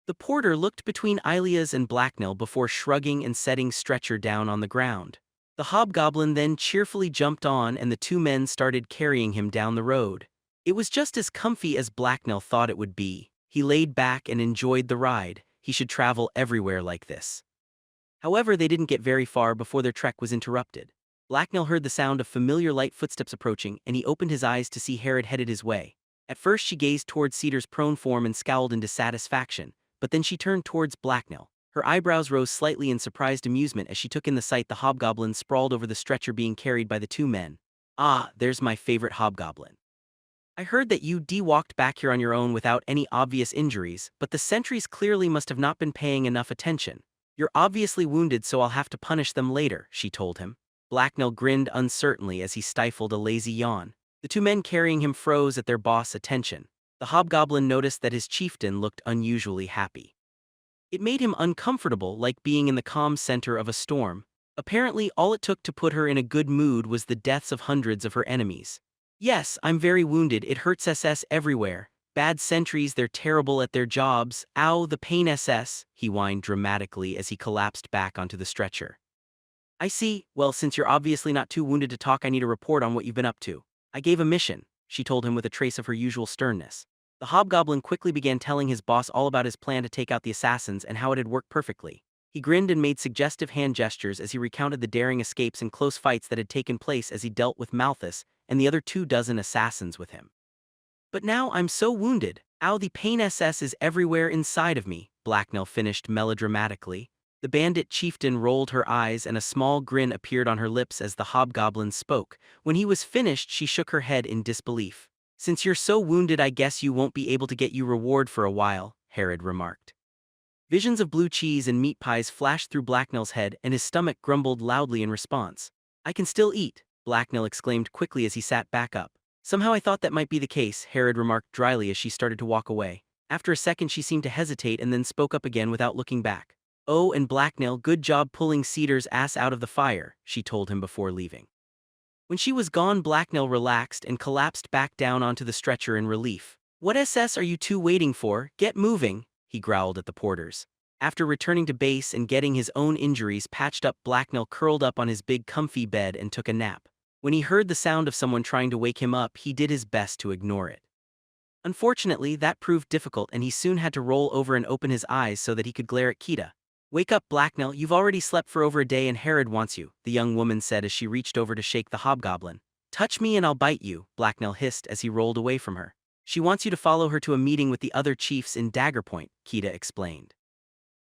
The porter looked between Ilias and Blacknell before shrugging and setting stretcher down on the ground. The hobgoblin then cheerfully jumped on, and the two men started carrying him down the road. It was just as comfy as Blacknell thought it would be. He laid back and enjoyed the ride. He should travel everywhere like this. However, they didn't get very far before their trek was interrupted. Blacknell heard the sound of familiar light footsteps approaching, and he opened his eyes to see Herod headed his way. At first she gazed towards Cedar's prone form and scowled in dissatisfaction, but then she turned towards Blacknell. Her eyebrows rose slightly in surprised amusement as she took in the sight the hobgoblin sprawled over the stretcher being carried by the two men. "Ah, there's my favorite hobgoblin. I heard that you walked back here on your own without any obvious injuries, but the sentries clearly must have not been paying enough attention. You're obviously wounded, so I'll have to punish them later," she told him. Blacknell grinned uncertainly as he stifled a lazy yawn. The two men carrying him froze at their boss' attention. The hobgoblin noticed that his chieftain looked unusually happy. It made him uncomfortable, like being in the calm center of a storm. Apparently, all it took to put her in a good mood was the deaths of hundreds of her enemies. "Yes, I'm very wounded, it hurts SS everywhere. Bad sentries, they're terrible at their jobs. Ow, the pain SS," he whined dramatically as he collapsed back onto the stretcher. "I see. Well, since you're obviously not too wounded to talk, I need a report on what you've been up to. I gave a mission," she told him with a trace of her usual sternness. The hobgoblin quickly began telling his boss all about his plan to take out the assassins and how it had worked perfectly. He grinned and made suggestive hand gestures as he recounted the daring escapes and close fights that had taken place as he dealt with Malthus and the other 24 assassins with him. "But now I'm so wounded. Ow, the pain SS is everywhere inside of me," Blacknell finished melodramatically. The bandit chieftain rolled her eyes and a small grin appeared on her lips as the hobgoblin spoke. When he was finished, she shook her head in disbelief. "Since you're so wounded, I guess you won't be able to get your reward for a while," Herod remarked. Visions of blue cheese and meat pies flashed through Blacknell's head, and his stomach grumbled loudly in response. "I can still eat," Blacknell exclaimed quickly as he sat back up. "Somehow I thought that might be the case," Herod remarked dryly as she started to walk away. After a second she seemed to hesitate and then spoke up again without looking back. "Oh, and Blacknell, good job pulling Cedar's ass out of the fire," she told him before leaving. When she was gone, Blacknell relaxed and collapsed back down onto the stretcher in relief. "What SS are you two waiting for? Get moving," he growled at the porters. After returning to base and getting his own injuries patched up, Blacknell curled up on his big comfy bed and took a nap. When he heard the sound of someone trying to wake him up, he did his best to ignore it. Unfortunately, that proved difficult and he soon had to roll over and open his eyes so that he could glare at Kita. "Wake up, Blacknell, you've already slept for over a day and Herod wants you," the young woman said as she reached over to shake the hobgoblin. "Touch me and I'll bite you," Blacknell hissed as he rolled away from her. "She wants you to follow her to a meeting with the other chiefs in Daggerpoint," Kita explained.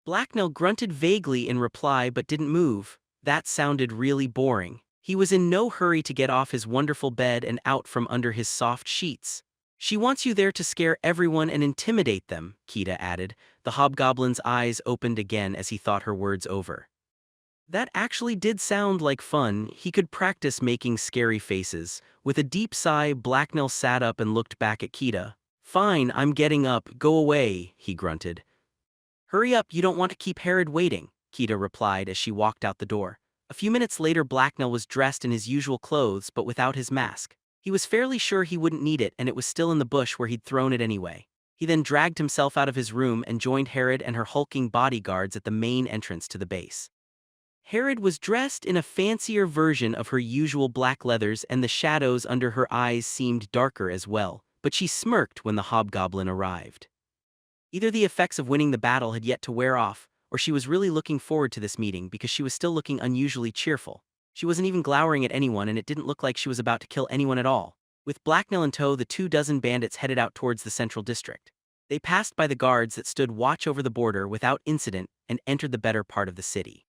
Blacknell grunted vaguely in reply but didn't move. That sounded really boring. He was in no hurry to get off his wonderful bed and out from under his soft sheets. "She wants you there to scare everyone and intimidate them," Kita added. The hobgoblin's eyes opened again as he thought her words over. That actually did sound like fun. He could practice making scary faces. With a deep sigh, Blacknell sat up and looked back at Kita. "Fine, I'm getting up. Go away," he grunted. "Hurry up, you don't want to keep Herod waiting," Kita replied as she walked out the door. A few minutes later, Blacknell was dressed in his usual clothes but without his mask. He was fairly sure he wouldn't need it and it was still in the bush where he'd thrown it anyway. He then dragged himself out of his room and joined Herod and her hulking bodyguards at the main entrance to the base. Herod was dressed in a fancier version of her usual black leathers, and the shadows under her eyes seemed darker as well, but she smirked when the hobgoblin arrived. Either the effects of winning the battle had yet to wear off, or she was really looking forward to this meeting because she was still looking unusually cheerful. She wasn't even glowering at anyone, and it didn't look like she was about to kill anyone at all. With Blacknell in tow, the 24 bandits headed out towards the central district. They passed by the guards that stood watch over the border without incident and entered the better part of the city.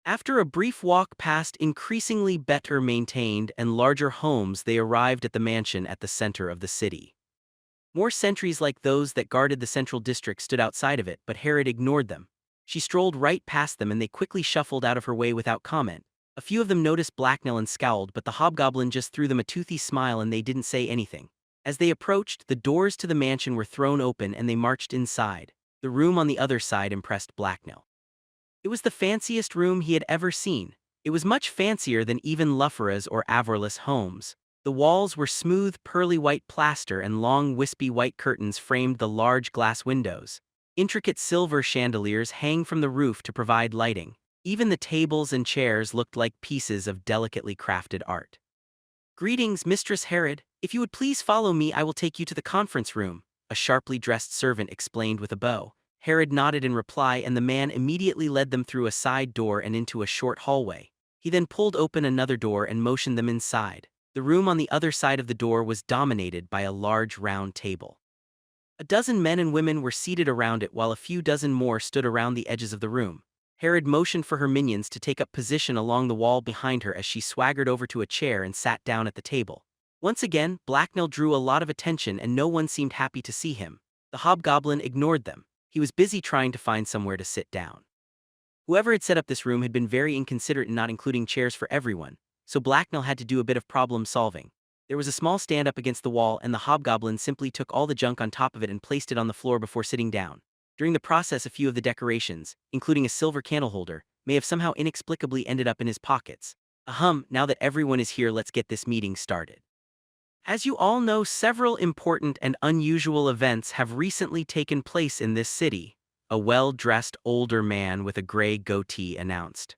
After a brief walk past increasingly better maintained and larger homes, they arrived at the mansion at the center of the city. More sentries like those that guarded the central district stood outside of it, but Herod ignored them. She strolled right past them and they quickly shuffled out of her way without comment. A few of them noticed Blacknell and scowled, but the hobgoblin just threw them a toothy smile and they didn't say anything. As they approached, the doors to the mansion were thrown open and they marched inside. The room on the other side impressed Blacknell. It was the fanciest room he had ever seen. It was much fancier than even Luffera's or Avorlus' homes. The walls were smooth, pearly white plaster and long, wispy white curtains framed the large glass windows. Intricate silver chandeliers hang from the roof to provide lighting. Even the tables and chairs looked like pieces of delicately crafted art. "Greetings, Mistress Herod. If you would please follow me, I will take you to the conference room," a sharply dressed servant explained with a bow. Herod nodded in reply, and the man immediately led them through a side door and into a short hallway. He then pulled open another door and motioned them inside. The room on the other side of the door was dominated by a large round table. A dozen men and women were seated around it, while a few dozen more stood around the edges of the room. Herod motioned for her minions to take up position along the wall behind her as she swaggered over to a chair and sat down at the table. Once again, Blacknell drew a lot of attention and no one seemed happy to see him. The hobgoblin ignored them. He was busy trying to find somewhere to sit down. Whoever had set up this room had been very inconsiderate in not including chairs for everyone, so Blacknell had to do a bit of problem solving. There was a small stand up against the wall, and the hobgoblin simply took all the junk on top of it and placed it on the floor before sitting down. During the process, a few of the decorations, including a silver candle holder, may have somehow inexplicably ended up in his pockets. Ahem, now that everyone is here, let's get this meeting started. As you all know, several important and unusual events have recently taken place in this city, a well-dressed older man with a gray goatee announced.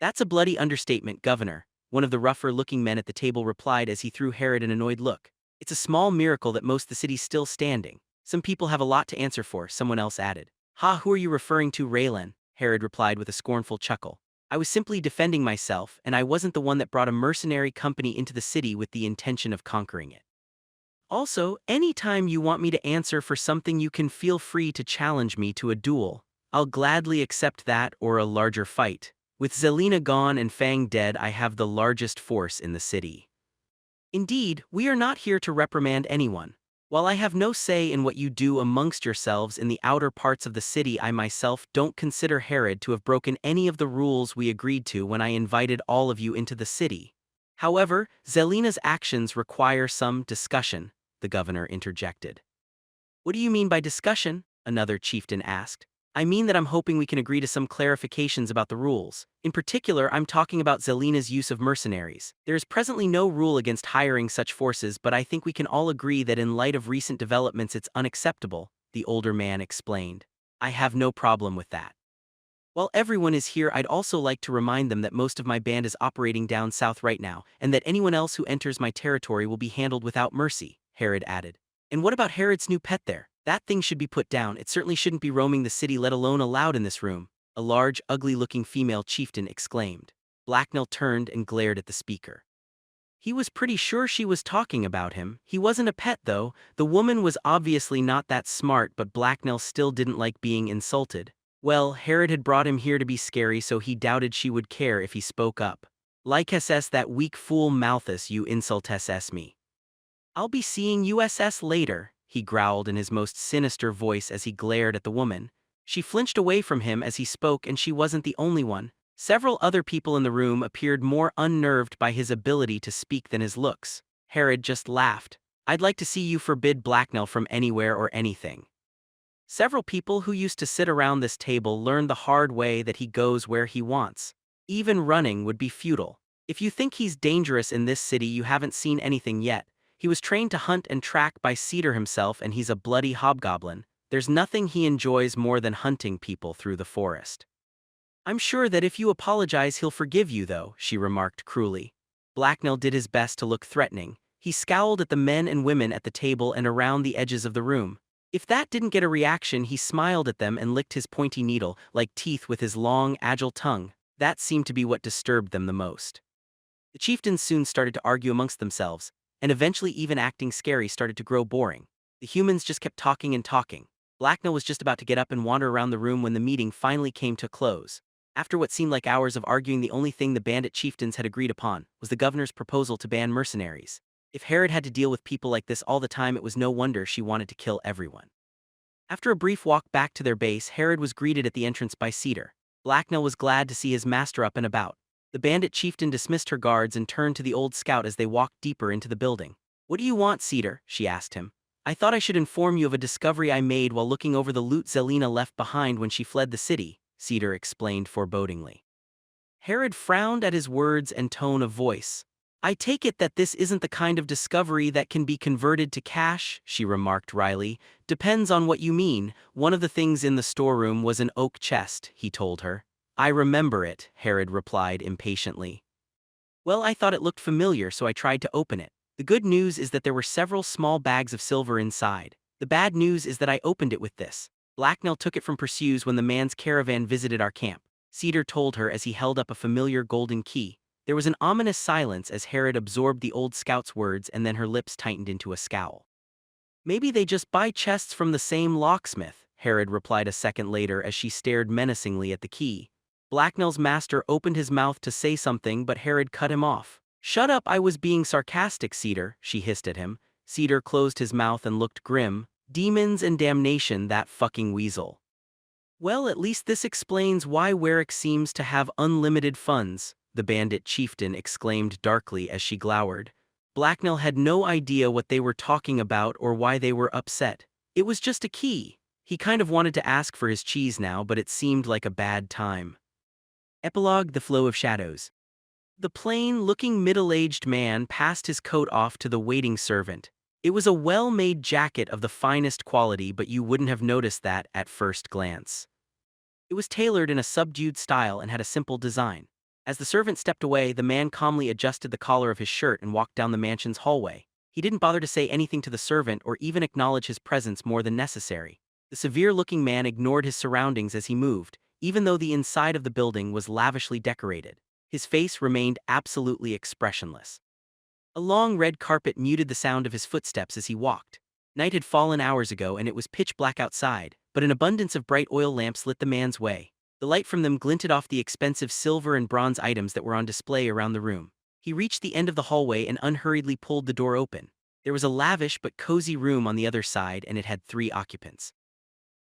"That's a bloody understatement, Governor," one of the rougher-looking men at the table replied as he threw Herod an annoyed look. "It's a small miracle that most of the city's still standing. Some people have a lot to answer for," someone else added. "Ha, who are you referring to, Raylan?" Herod replied with a scornful chuckle. "I was simply defending myself, and I wasn't the one that brought a mercenary company into the city with the intention of conquering it. Also, anytime you want me to answer for something, you can feel free to challenge me to a duel. I'll gladly accept that or a larger fight. With Zelina gone and Fang dead, I have the largest force in the city. Indeed, we are not here to reprimand anyone. While I have no say in what you do amongst yourselves in the outer parts of the city, I myself don't consider Herod to have broken any of the rules we agreed to when I invited all of you into the city. However, Zelina's actions require some discussion," the governor interjected. "What do you mean by discussion?" another chieftain asked. "I mean that I'm hoping we can agree to some clarifications about the rules. In particular, I'm talking about Zelina's use of mercenaries. There is presently no rule against hiring such forces, but I think we can all agree that in light of recent developments it's unacceptable," the older man explained. "I have no problem with that. While everyone is here, I'd also like to remind them that most of my band is operating down south right now, and that anyone else who enters my territory will be handled without mercy," Herod added. "And what about Herod's new pet there? That thing should be put down. It certainly shouldn't be roaming the city, let alone allowed in this room," a large, ugly-looking female chieftain exclaimed. Blacknell turned and glared at the speaker. He was pretty sure she was talking about him. He wasn't a pet, though. The woman was obviously not that smart, but Blacknell still didn't like being insulted. Well, Herod had brought him here to be scary, so he doubted she would care if he spoke up. "Like SS that weak fool Malthus, you insult SS me. I'll be seeing USS later," he growled in his most sinister voice as he glared at the woman. She flinched away from him as he spoke, and she wasn't the only one. Several other people in the room appeared more unnerved by his ability to speak than his looks. Herod just laughed. "I'd like to see you forbid Blacknell from anywhere or anything. Several people who used to sit around this table learned the hard way that he goes where he wants. Even running would be futile. If you think he's dangerous in this city, you haven't seen anything yet. He was trained to hunt and track by Cedar himself, and he's a bloody hobgoblin. There's nothing he enjoys more than hunting people through the forest." I'm sure that if you apologize he'll forgive you though, she remarked cruelly. Blacknell did his best to look threatening. He scowled at the men and women at the table and around the edges of the room. If that didn't get a reaction, he smiled at them and licked his pointy needle like teeth with his long, agile tongue. That seemed to be what disturbed them the most. The chieftains soon started to argue amongst themselves, and eventually even acting scary started to grow boring. The humans just kept talking and talking. Blacknell was just about to get up and wander around the room when the meeting finally came to a close. After what seemed like hours of arguing, the only thing the bandit chieftains had agreed upon was the governor's proposal to ban mercenaries. If Herod had to deal with people like this all the time, it was no wonder she wanted to kill everyone. After a brief walk back to their base, Herod was greeted at the entrance by Cedar. Blacknell was glad to see his master up and about. The bandit chieftain dismissed her guards and turned to the old scout as they walked deeper into the building. "What do you want, Cedar?" she asked him. "I thought I should inform you of a discovery I made while looking over the loot Zelina left behind when she fled the city," Cedar explained forebodingly. Herod frowned at his words and tone of voice. "I take it that this isn't the kind of discovery that can be converted to cash," she remarked wryly. "Depends on what you mean. One of the things in the storeroom was an oak chest," he told her. "I remember it," Herod replied impatiently. "Well, I thought it looked familiar, so I tried to open it. The good news is that there were several small bags of silver inside. The bad news is that I opened it with this. Blacknell took it from Pursues when the man's caravan visited our camp," Cedar told her as he held up a familiar golden key. There was an ominous silence as Herod absorbed the old scout's words, and then her lips tightened into a scowl. "Maybe they just buy chests from the same locksmith," Herod replied a second later as she stared menacingly at the key. Blacknell's master opened his mouth to say something, but Herod cut him off. "Shut up, I was being sarcastic, Cedar," she hissed at him. Cedar closed his mouth and looked grim. "Demons and damnation, that fucking weasel." "Well, at least this explains why Warwick seems to have unlimited funds," the bandit chieftain exclaimed darkly as she glowered. Blacknell had no idea what they were talking about or why they were upset. It was just a key. He kind of wanted to ask for his cheese now, but it seemed like a bad time. Epilogue: The Flow of Shadows. The plain-looking middle-aged man passed his coat off to the waiting servant. It was a well-made jacket of the finest quality, but you wouldn't have noticed that at first glance. It was tailored in a subdued style and had a simple design. As the servant stepped away, the man calmly adjusted the collar of his shirt and walked down the mansion's hallway. He didn't bother to say anything to the servant or even acknowledge his presence more than necessary. The severe-looking man ignored his surroundings as he moved, even though the inside of the building was lavishly decorated. His face remained absolutely expressionless. A long red carpet muted the sound of his footsteps as he walked. Night had fallen hours ago and it was pitch black outside, but an abundance of bright oil lamps lit the man's way. The light from them glinted off the expensive silver and bronze items that were on display around the room. He reached the end of the hallway and unhurriedly pulled the door open. There was a lavish but cozy room on the other side, and it had 3 occupants.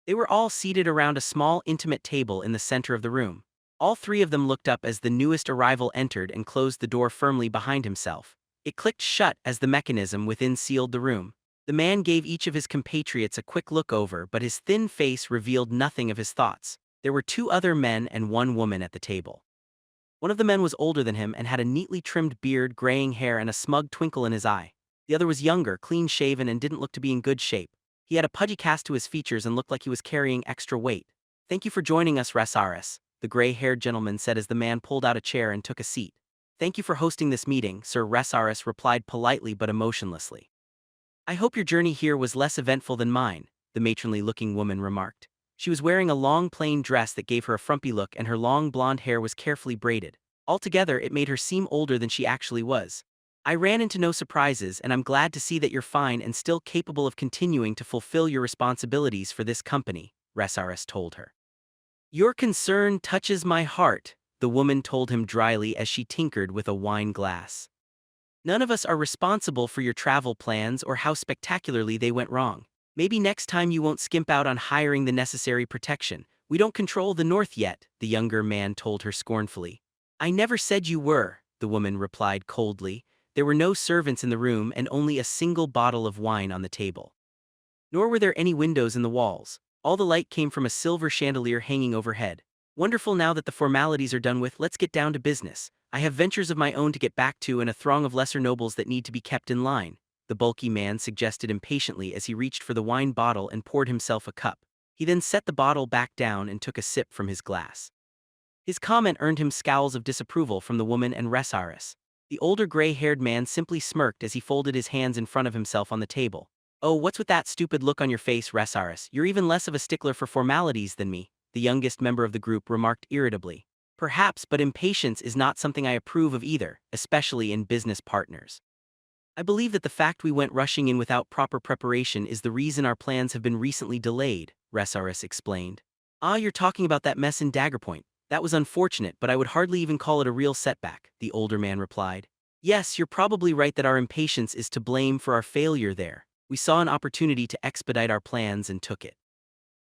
They were all seated around a small, intimate table in the center of the room. All 3 of them looked up as the newest arrival entered and closed the door firmly behind himself. It clicked shut as the mechanism within sealed the room. The man gave each of his compatriots a quick look over, but his thin face revealed nothing of his thoughts. There were 2 other men and 1 woman at the table. One of the men was older than him and had a neatly trimmed beard, graying hair, and a smug twinkle in his eye. The other was younger, clean-shaven, and didn't look to be in good shape. He had a pudgy cast to his features and looked like he was carrying extra weight. "Thank you for joining us, Rasaris," the gray-haired gentleman said as the man pulled out a chair and took a seat. "Thank you for hosting this meeting," Sir Rasaris replied politely but emotionlessly. "I hope your journey here was less eventful than mine," the matronly-looking woman remarked. She was wearing a long plain dress that gave her a frumpy look, and her long blonde hair was carefully braided. Altogether, it made her seem older than she actually was. "I ran into no surprises, and I'm glad to see that you're fine and still capable of continuing to fulfill your responsibilities for this company," Rasaris told her. "Your concern touches my heart," the woman told him dryly as she tinkered with a wine glass. "None of us are responsible for your travel plans or how spectacularly they went wrong. Maybe next time you won't skimp out on hiring the necessary protection. We don't control the North yet," the younger man told her scornfully. "I never said you were," the woman replied coldly. There were no servants in the room and only a single bottle of wine on the table. Nor were there any windows in the walls. All the light came from a silver chandelier hanging overhead. "Wonderful, now that the formalities are done with, let's get down to business. I have ventures of my own to get back to and a throng of lesser nobles that need to be kept in line," the bulky man suggested impatiently as he reached for the wine bottle and poured himself a cup. He then set the bottle back down and took a sip from his glass. His comment earned him scowls of disapproval from the woman and Resaris. The older gray-haired man simply smirked as he folded his hands in front of himself on the table. "Oh, what's with that stupid look on your face, Resaris? You're even less of a stickler for formalities than me," the youngest member of the group remarked irritably. "Perhaps, but impatience is not something I approve of either, especially in business partners. I believe that the fact we went rushing in without proper preparation is the reason our plans have been recently delayed," Resaris explained. "Ah, you're talking about that mess in Daggerpoint. That was unfortunate, but I would hardly even call it a real setback," the older man replied. "Yes, you're probably right that our impatience is to blame for our failure there. We saw an opportunity to expedite our plans and took it.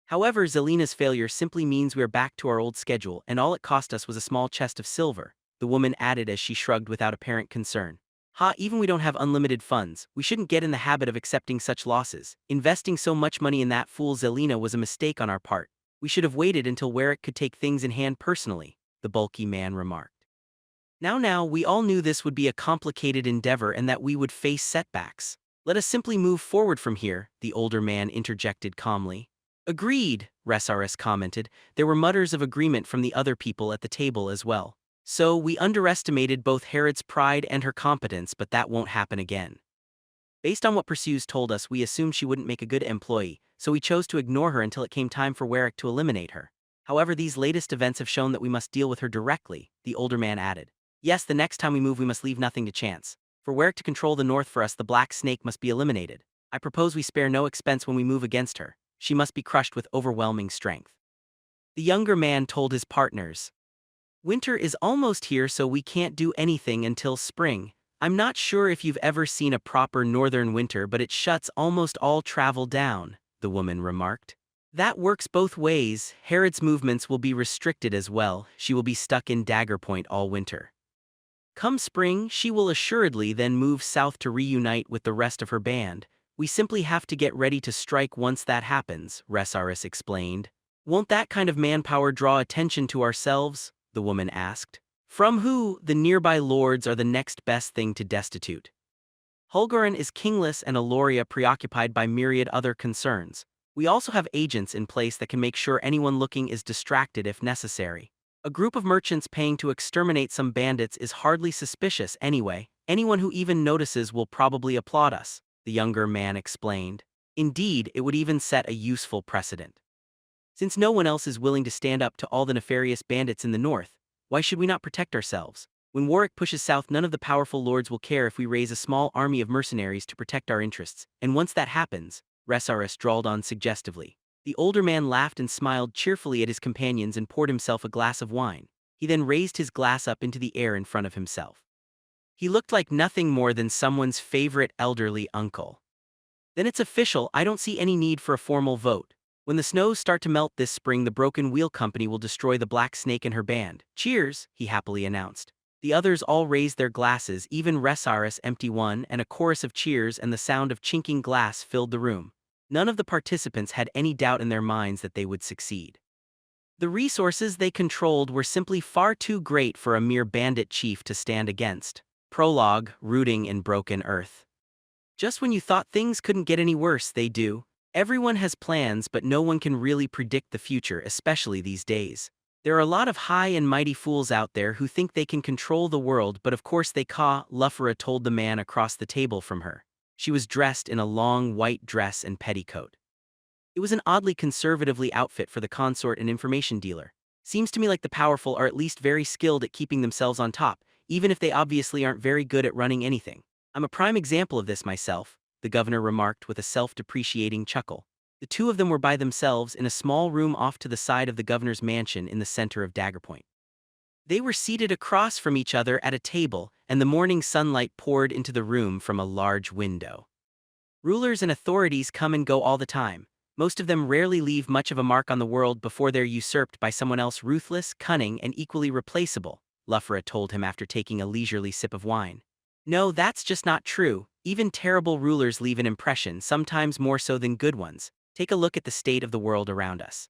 However, Zelina's failure simply means we are back to our old schedule, and all it cost us was a small chest of silver," the woman added as she shrugged without apparent concern. "Ha, even we don't have unlimited funds, we shouldn't get in the habit of accepting such losses. Investing so much money in that fool Zelina was a mistake on our part. We should have waited until Warwick could take things in hand personally," the bulky man remarked. Now, we all knew this would be a complicated endeavor and that we would face setbacks. "Let us simply move forward from here," the older man interjected calmly. "Agreed," Resaris commented. There were mutters of agreement from the other people at the table as well. "So, we underestimated both Herod's pride and her competence, but that won't happen again. Based on what Pursues told us, we assumed she wouldn't make a good employee, so we chose to ignore her until it came time for Warwick to eliminate her. However, these latest events have shown that we must deal with her directly," the older man added. "Yes, the next time we move we must leave nothing to chance. For Warwick to control the north for us, the Black Snake must be eliminated. I propose we spare no expense when we move against her. She must be crushed with overwhelming strength." The younger man told his partners. "Winter is almost here, so we can't do anything until spring. I'm not sure if you've ever seen a proper northern winter, but it shuts almost all travel down," the woman remarked. "That works both ways. Herod's movements will be restricted as well. She will be stuck in Daggerpoint all winter. Come spring, she will assuredly then move south to reunite with the rest of her band. We simply have to get ready to strike once that happens," Resaris explained. "Won't that kind of manpower draw attention to ourselves?" the woman asked. "From who? The nearby lords are the next best thing to destitute. Hulgarin is kingless and Aloria preoccupied by myriad other concerns. We also have agents in place that can make sure anyone looking is distracted if necessary. A group of merchants paying to exterminate some bandits is hardly suspicious anyway. Anyone who even notices will probably applaud us," the younger man explained. "Indeed, it would even set a useful precedent. Since no one else is willing to stand up to all the nefarious bandits in the north, why should we not protect ourselves? When Warwick pushes south, none of the powerful lords will care if we raise a small army of mercenaries to protect our interests, and once that happens," Resaris drawled on suggestively. The older man laughed and smiled cheerfully at his companions and poured himself a glass of wine. He then raised his glass up into the air in front of himself. He looked like nothing more than someone's favorite elderly uncle. "Then it's official. I don't see any need for a formal vote. When the snows start to melt this spring, the Broken Wheel Company will destroy the Black Snake and her band. Cheers," he happily announced. The others all raised their glasses, even Resaris empty one, and a chorus of cheers and the sound of chinking glass filled the room. None of the participants had any doubt in their minds that they would succeed. The resources they controlled were simply far too great for a mere bandit chief to stand against. Prologue, rooting in broken earth. Just when you thought things couldn't get any worse, they do. Everyone has plans, but no one can really predict the future, especially these days. There are a lot of high and mighty fools out there who think they can control the world, but of course they can't, Luffera told the man across the table from her. She was dressed in a long white dress and petticoat. It was an oddly conservatively outfit for the consort and information dealer. "Seems to me like the powerful are at least very skilled at keeping themselves on top, even if they obviously aren't very good at running anything. I'm a prime example of this myself," the governor remarked with a self-depreciating chuckle. The two of them were by themselves in a small room off to the side of the governor's mansion in the center of Daggerpoint. They were seated across from each other at a table, and the morning sunlight poured into the room from a large window. Rulers and authorities come and go all the time. Most of them rarely leave much of a mark on the world before they're usurped by someone else ruthless, cunning, and equally replaceable, Luffera told him after taking a leisurely sip of wine. "No, that's just not true. Even terrible rulers leave an impression, sometimes more so than good ones. Take a look at the state of the world around us.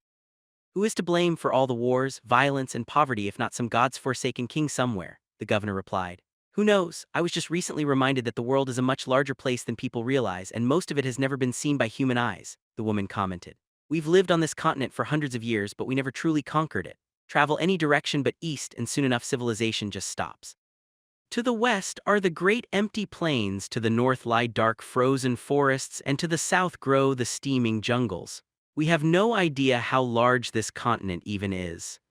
Who is to blame for all the wars, violence, and poverty if not some God's forsaken king somewhere?" the governor replied. "Who knows? I was just recently reminded that the world is a much larger place than people realize, and most of it has never been seen by human eyes," the woman commented. "We've lived on this continent for hundreds of years, but we never truly conquered it. Travel any direction but east and soon enough civilization just stops. To the west are the great empty plains, to the north lie dark frozen forests, and to the south grow the steaming jungles. We have no idea how large this continent even is.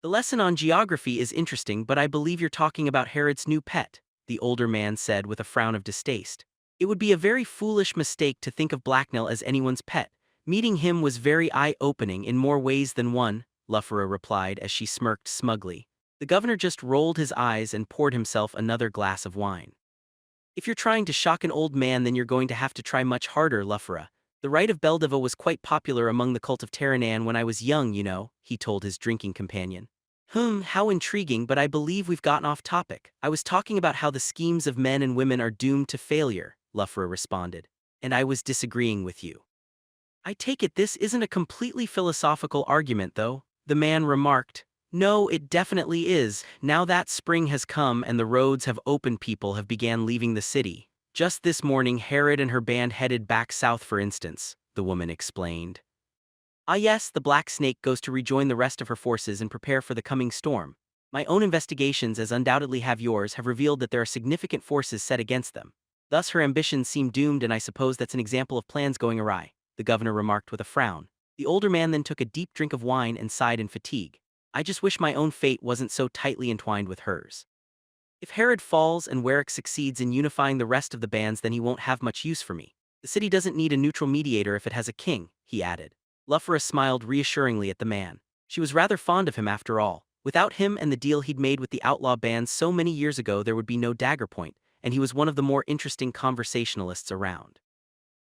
The lesson on geography is interesting, but I believe you're talking about Herod's new pet, the older man said with a frown of distaste. It would be a very foolish mistake to think of Blacknell as anyone's pet. Meeting him was very eye-opening in more ways than one, Luffera replied as she smirked smugly. The governor just rolled his eyes and poured himself another glass of wine. If you're trying to shock an old man, then you're going to have to try much harder, Luffera. The rite of Beldiva was quite popular among the cult of Terranan when I was young, you know, he told his drinking companion. How intriguing, but I believe we've gotten off topic. I was talking about how the schemes of men and women are doomed to failure, Luffera responded. And I was disagreeing with you. I take it this isn't a completely philosophical argument, though, the man remarked. No, it definitely is. Now that spring has come and the roads have opened, people have began leaving the city. Just this morning Herod and her band headed back south, for instance, the woman explained. Ah yes, the Black Snake goes to rejoin the rest of her forces and prepare for the coming storm. My own investigations, as undoubtedly have yours, have revealed that there are significant forces set against them. Thus her ambitions seem doomed, and I suppose that's an example of plans going awry, the governor remarked with a frown. The older man then took a deep drink of wine and sighed in fatigue. I just wish my own fate wasn't so tightly entwined with hers. If Herod falls and Warwick succeeds in unifying the rest of the bands, then he won't have much use for me. The city doesn't need a neutral mediator if it has a king, he added. Luffera smiled reassuringly at the man. She was rather fond of him after all. Without him and the deal he'd made with the outlaw bands so many years ago, there would be no Dagger Point, and he was one of the more interesting conversationalists around.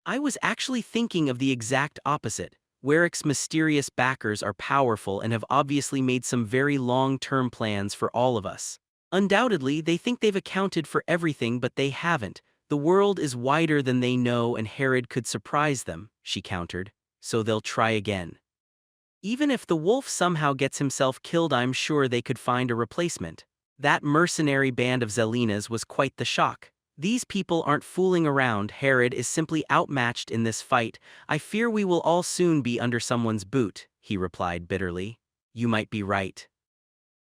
I was actually thinking of the exact opposite. Warwick's mysterious backers are powerful and have obviously made some very long-term plans for all of us. Undoubtedly, they think they've accounted for everything, but they haven't. The world is wider than they know, and Herod could surprise them, she countered, so they'll try again. Even if the wolf somehow gets himself killed, I'm sure they could find a replacement. That mercenary band of Zelena's was quite the shock. These people aren't fooling around. Herod is simply outmatched in this fight. I fear we will all soon be under someone's boot, he replied bitterly. You might be right.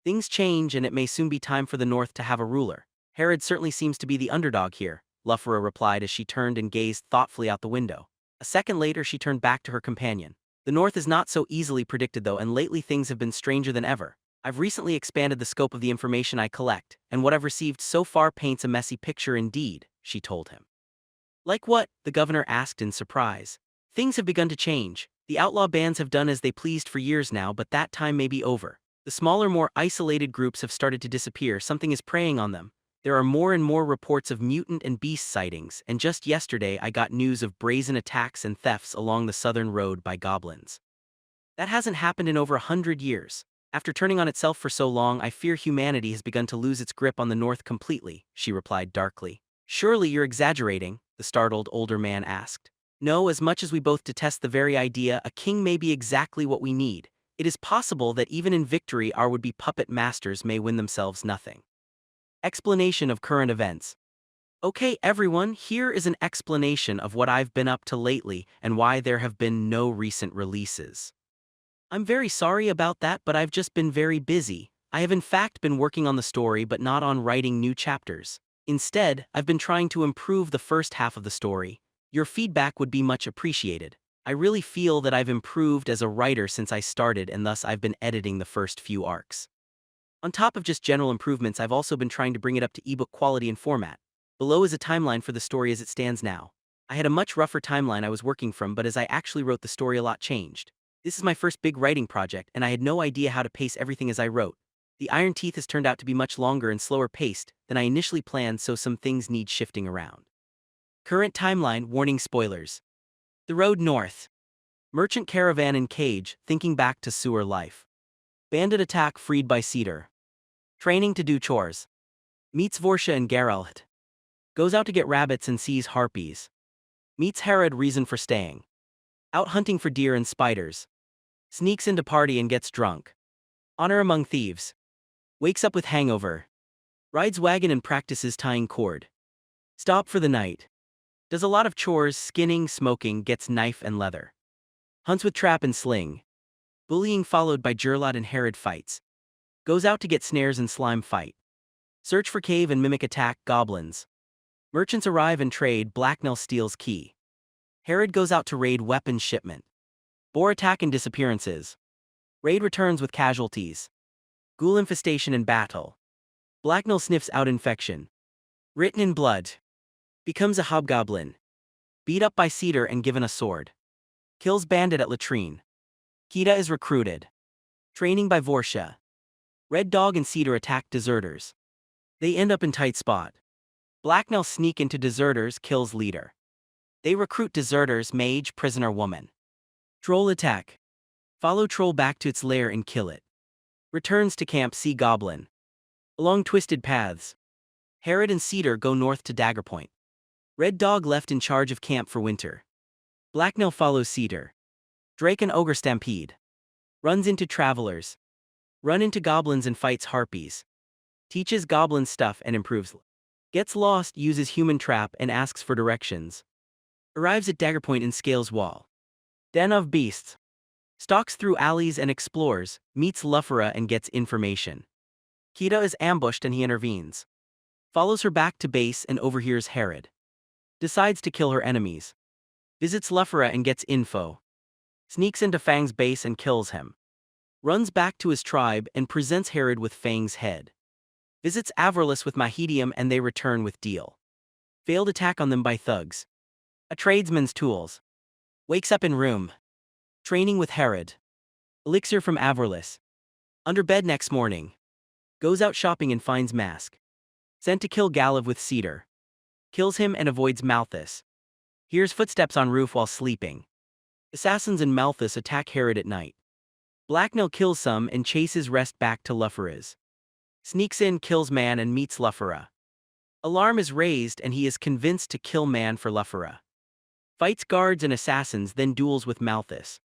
Things change, and it may soon be time for the North to have a ruler. Herod certainly seems to be the underdog here, Luffera replied as she turned and gazed thoughtfully out the window. A second later she turned back to her companion. The North is not so easily predicted, though, and lately things have been stranger than ever. I've recently expanded the scope of the information I collect, and what I've received so far paints a messy picture indeed, she told him. Like what? The governor asked in surprise. Things have begun to change. The outlaw bands have done as they pleased for years now, but that time may be over. The smaller, more isolated groups have started to disappear. Something is preying on them. There are more and more reports of mutant and beast sightings, and just yesterday I got news of brazen attacks and thefts along the southern road by goblins. That hasn't happened in over 100 years. After turning on itself for so long, I fear humanity has begun to lose its grip on the North completely, she replied darkly. Surely you're exaggerating, the startled older man asked. No, as much as we both detest the very idea, a king may be exactly what we need. It is possible that even in victory our would-be puppet masters may win themselves nothing. Explanation of current events. Okay everyone, here is an explanation of what I've been up to lately and why there have been no recent releases. I'm very sorry about that, but I've just been very busy. I have in fact been working on the story but not on writing new chapters. Instead, I've been trying to improve the first half of the story. Your feedback would be much appreciated. I really feel that I've improved as a writer since I started, and thus I've been editing the first few arcs. On top of just general improvements, I've also been trying to bring it up to ebook quality and format. Below is a timeline for the story as it stands now. I had a much rougher timeline I was working from, but as I actually wrote the story, a lot changed. This is my first big writing project, and I had no idea how to pace everything as I wrote. The Iron Teeth has turned out to be much longer and slower paced than I initially planned, so some things need shifting around. Current timeline, warning spoilers. The road north. Merchant caravan in cage, thinking back to sewer life. Bandit attack freed by Cedar. Training to do chores. Meets Vorsha and Geralt. Goes out to get rabbits and sees harpies. Meets Herod, reason for staying. Out hunting for deer and spiders. Sneaks into party and gets drunk. Honor among thieves. Wakes up with hangover. Rides wagon and practices tying cord. Stop for the night. Does a lot of chores, skinning, smoking, gets knife and leather. Hunts with trap and sling. Bullying followed by Gerlot and Herod fights. Goes out to get snares and slime fight. Search for cave and mimic attack goblins. Merchants arrive and trade. Blacknell steals key. Herod goes out to raid weapons shipment. Boar attack and disappearances. Raid returns with casualties. Ghoul infestation and battle. Blacknell sniffs out infection. Written in blood. Becomes a hobgoblin. Beat up by Cedar and given a sword. Kills bandit at latrine. Kita is recruited. Training by Vorsha. Red Dog and Cedar attack deserters. They end up in tight spot. Blacknell sneak into deserters, kills leader. They recruit deserters, mage, prisoner, woman. Troll attack. Follow troll back to its lair and kill it. Returns to camp, see Goblin. Along twisted paths. Herod and Cedar go north to Dagger Point. Red Dog left in charge of camp for winter. Blacknell follows Cedar. Drake and Ogre stampede. Runs into travelers. Run into goblins and fights harpies. Teaches goblins stuff and improves. Gets lost, uses human trap and asks for directions. Arrives at Dagger Point and scales wall. Den of beasts. Stalks through alleys and explores, meets Luffera and gets information. Kita is ambushed and he intervenes. Follows her back to base and overhears Herod. Decides to kill her enemies. Visits Luffera and gets info. Sneaks into Fang's base and kills him. Runs back to his tribe and presents Herod with Fang's head. Visits Averlis with Mahedium and they return with deal. Failed attack on them by thugs. A tradesman's tools. Wakes up in room. Training with Herod. Elixir from Averlis. Under bed next morning. Goes out shopping and finds Mask. Sent to kill Galav with Cedar. Kills him and avoids Malthus. Hears footsteps on roof while sleeping. Assassins and Malthus attack Herod at night. Blacknell kills some and chases rest back to Luffera's. Sneaks in, kills man and meets Luffera. Alarm is raised and he is convinced to kill man for Luffera. Fights guards and assassins, then duels with Malthus.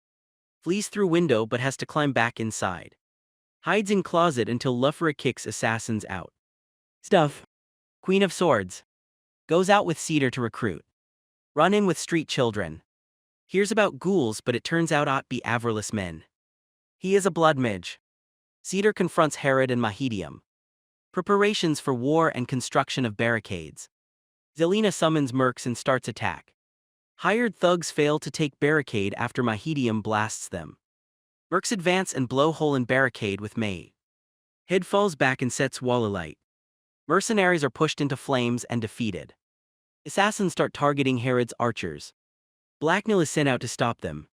Flees through window but has to climb back inside. Hides in closet until Luffera kicks assassins out. Stuff. Queen of Swords. Goes out with Cedar to recruit. Run in with street children. Hears about ghouls but it turns out to be Averlis men. He is a blood mage. Cedar confronts Herod and Mahedium. Preparations for war and construction of barricades. Zelina summons mercs and starts attack. Hired thugs fail to take barricade after Mahedium blasts them. Mercs advance and blow hole in barricade with May. Head falls back and sets wall alight. Mercenaries are pushed into flames and defeated. Assassins start targeting Herod's archers. Blacknell is sent out to stop them.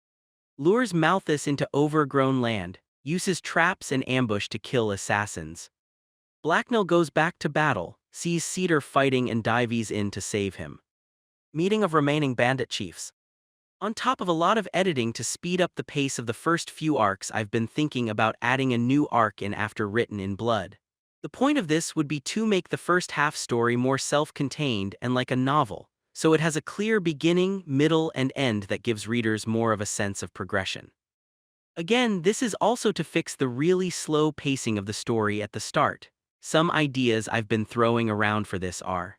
Lures Malthus into overgrown land, uses traps and ambush to kill assassins. Blacknell goes back to battle, sees Cedar fighting and dives in to save him. Meeting of remaining bandit chiefs. On top of a lot of editing to speed up the pace of the first few arcs, I've been thinking about adding a new arc in after Written in Blood. The point of this would be to make the first half story more self-contained and like a novel, so it has a clear beginning, middle, and end that gives readers more of a sense of progression. Again, this is also to fix the really slow pacing of the story at the start. Some ideas I've been throwing around for this are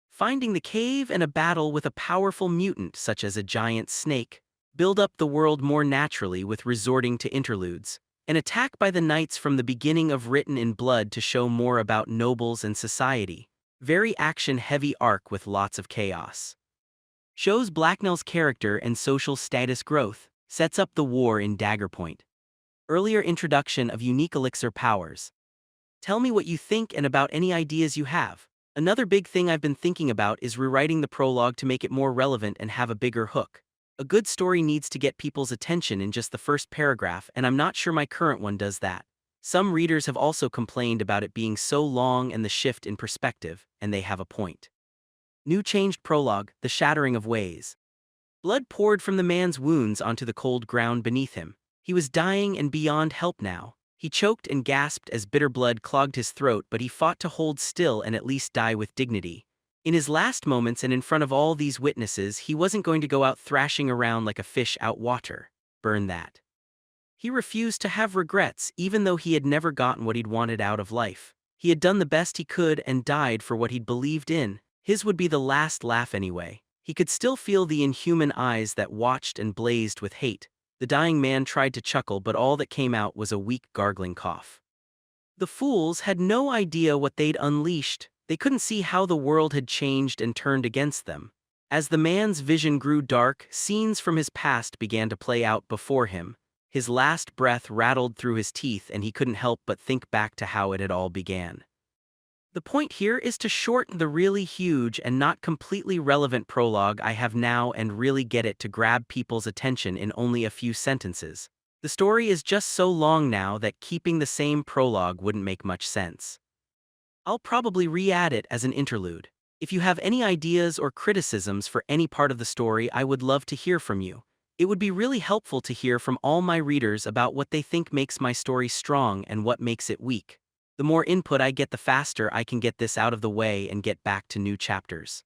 finding the cave and a battle with a powerful mutant such as a giant snake, build up the world more naturally with resorting to interludes, an attack by the knights from the beginning of Written in Blood to show more about nobles and society, very action-heavy arc with lots of chaos. Shows Blacknell's character and social status growth, sets up the war in Dagger Point. Earlier introduction of unique elixir powers. Tell me what you think and about any ideas you have. Another big thing I've been thinking about is rewriting the prologue to make it more relevant and have a bigger hook. A good story needs to get people's attention in just the first paragraph, and I'm not sure my current one does that. Some readers have also complained about it being so long and the shift in perspective, and they have a point. New changed prologue, The Shattering of Ways. Blood poured from the man's wounds onto the cold ground beneath him. He was dying and beyond help now. He choked and gasped as bitter blood clogged his throat, but he fought to hold still and at least die with dignity. In his last moments and in front of all these witnesses, he wasn't going to go out thrashing around like a fish out water. Burn that. He refused to have regrets, even though he had never gotten what he'd wanted out of life. He had done the best he could and died for what he'd believed in. His would be the last laugh anyway. He could still feel the inhuman eyes that watched and blazed with hate. The dying man tried to chuckle, but all that came out was a weak gargling cough. The fools had no idea what they'd unleashed. They couldn't see how the world had changed and turned against them. As the man's vision grew dark, scenes from his past began to play out before him. His last breath rattled through his teeth, and he couldn't help but think back to how it had all began. The point here is to shorten the really huge and not completely relevant prologue I have now and really get it to grab people's attention in only a few sentences. The story is just so long now that keeping the same prologue wouldn't make much sense. I'll probably re-add it as an interlude. If you have any ideas or criticisms for any part of the story, I would love to hear from you. It would be really helpful to hear from all my readers about what they think makes my story strong and what makes it weak. The more input I get, the faster I can get this out of the way and get back to new chapters.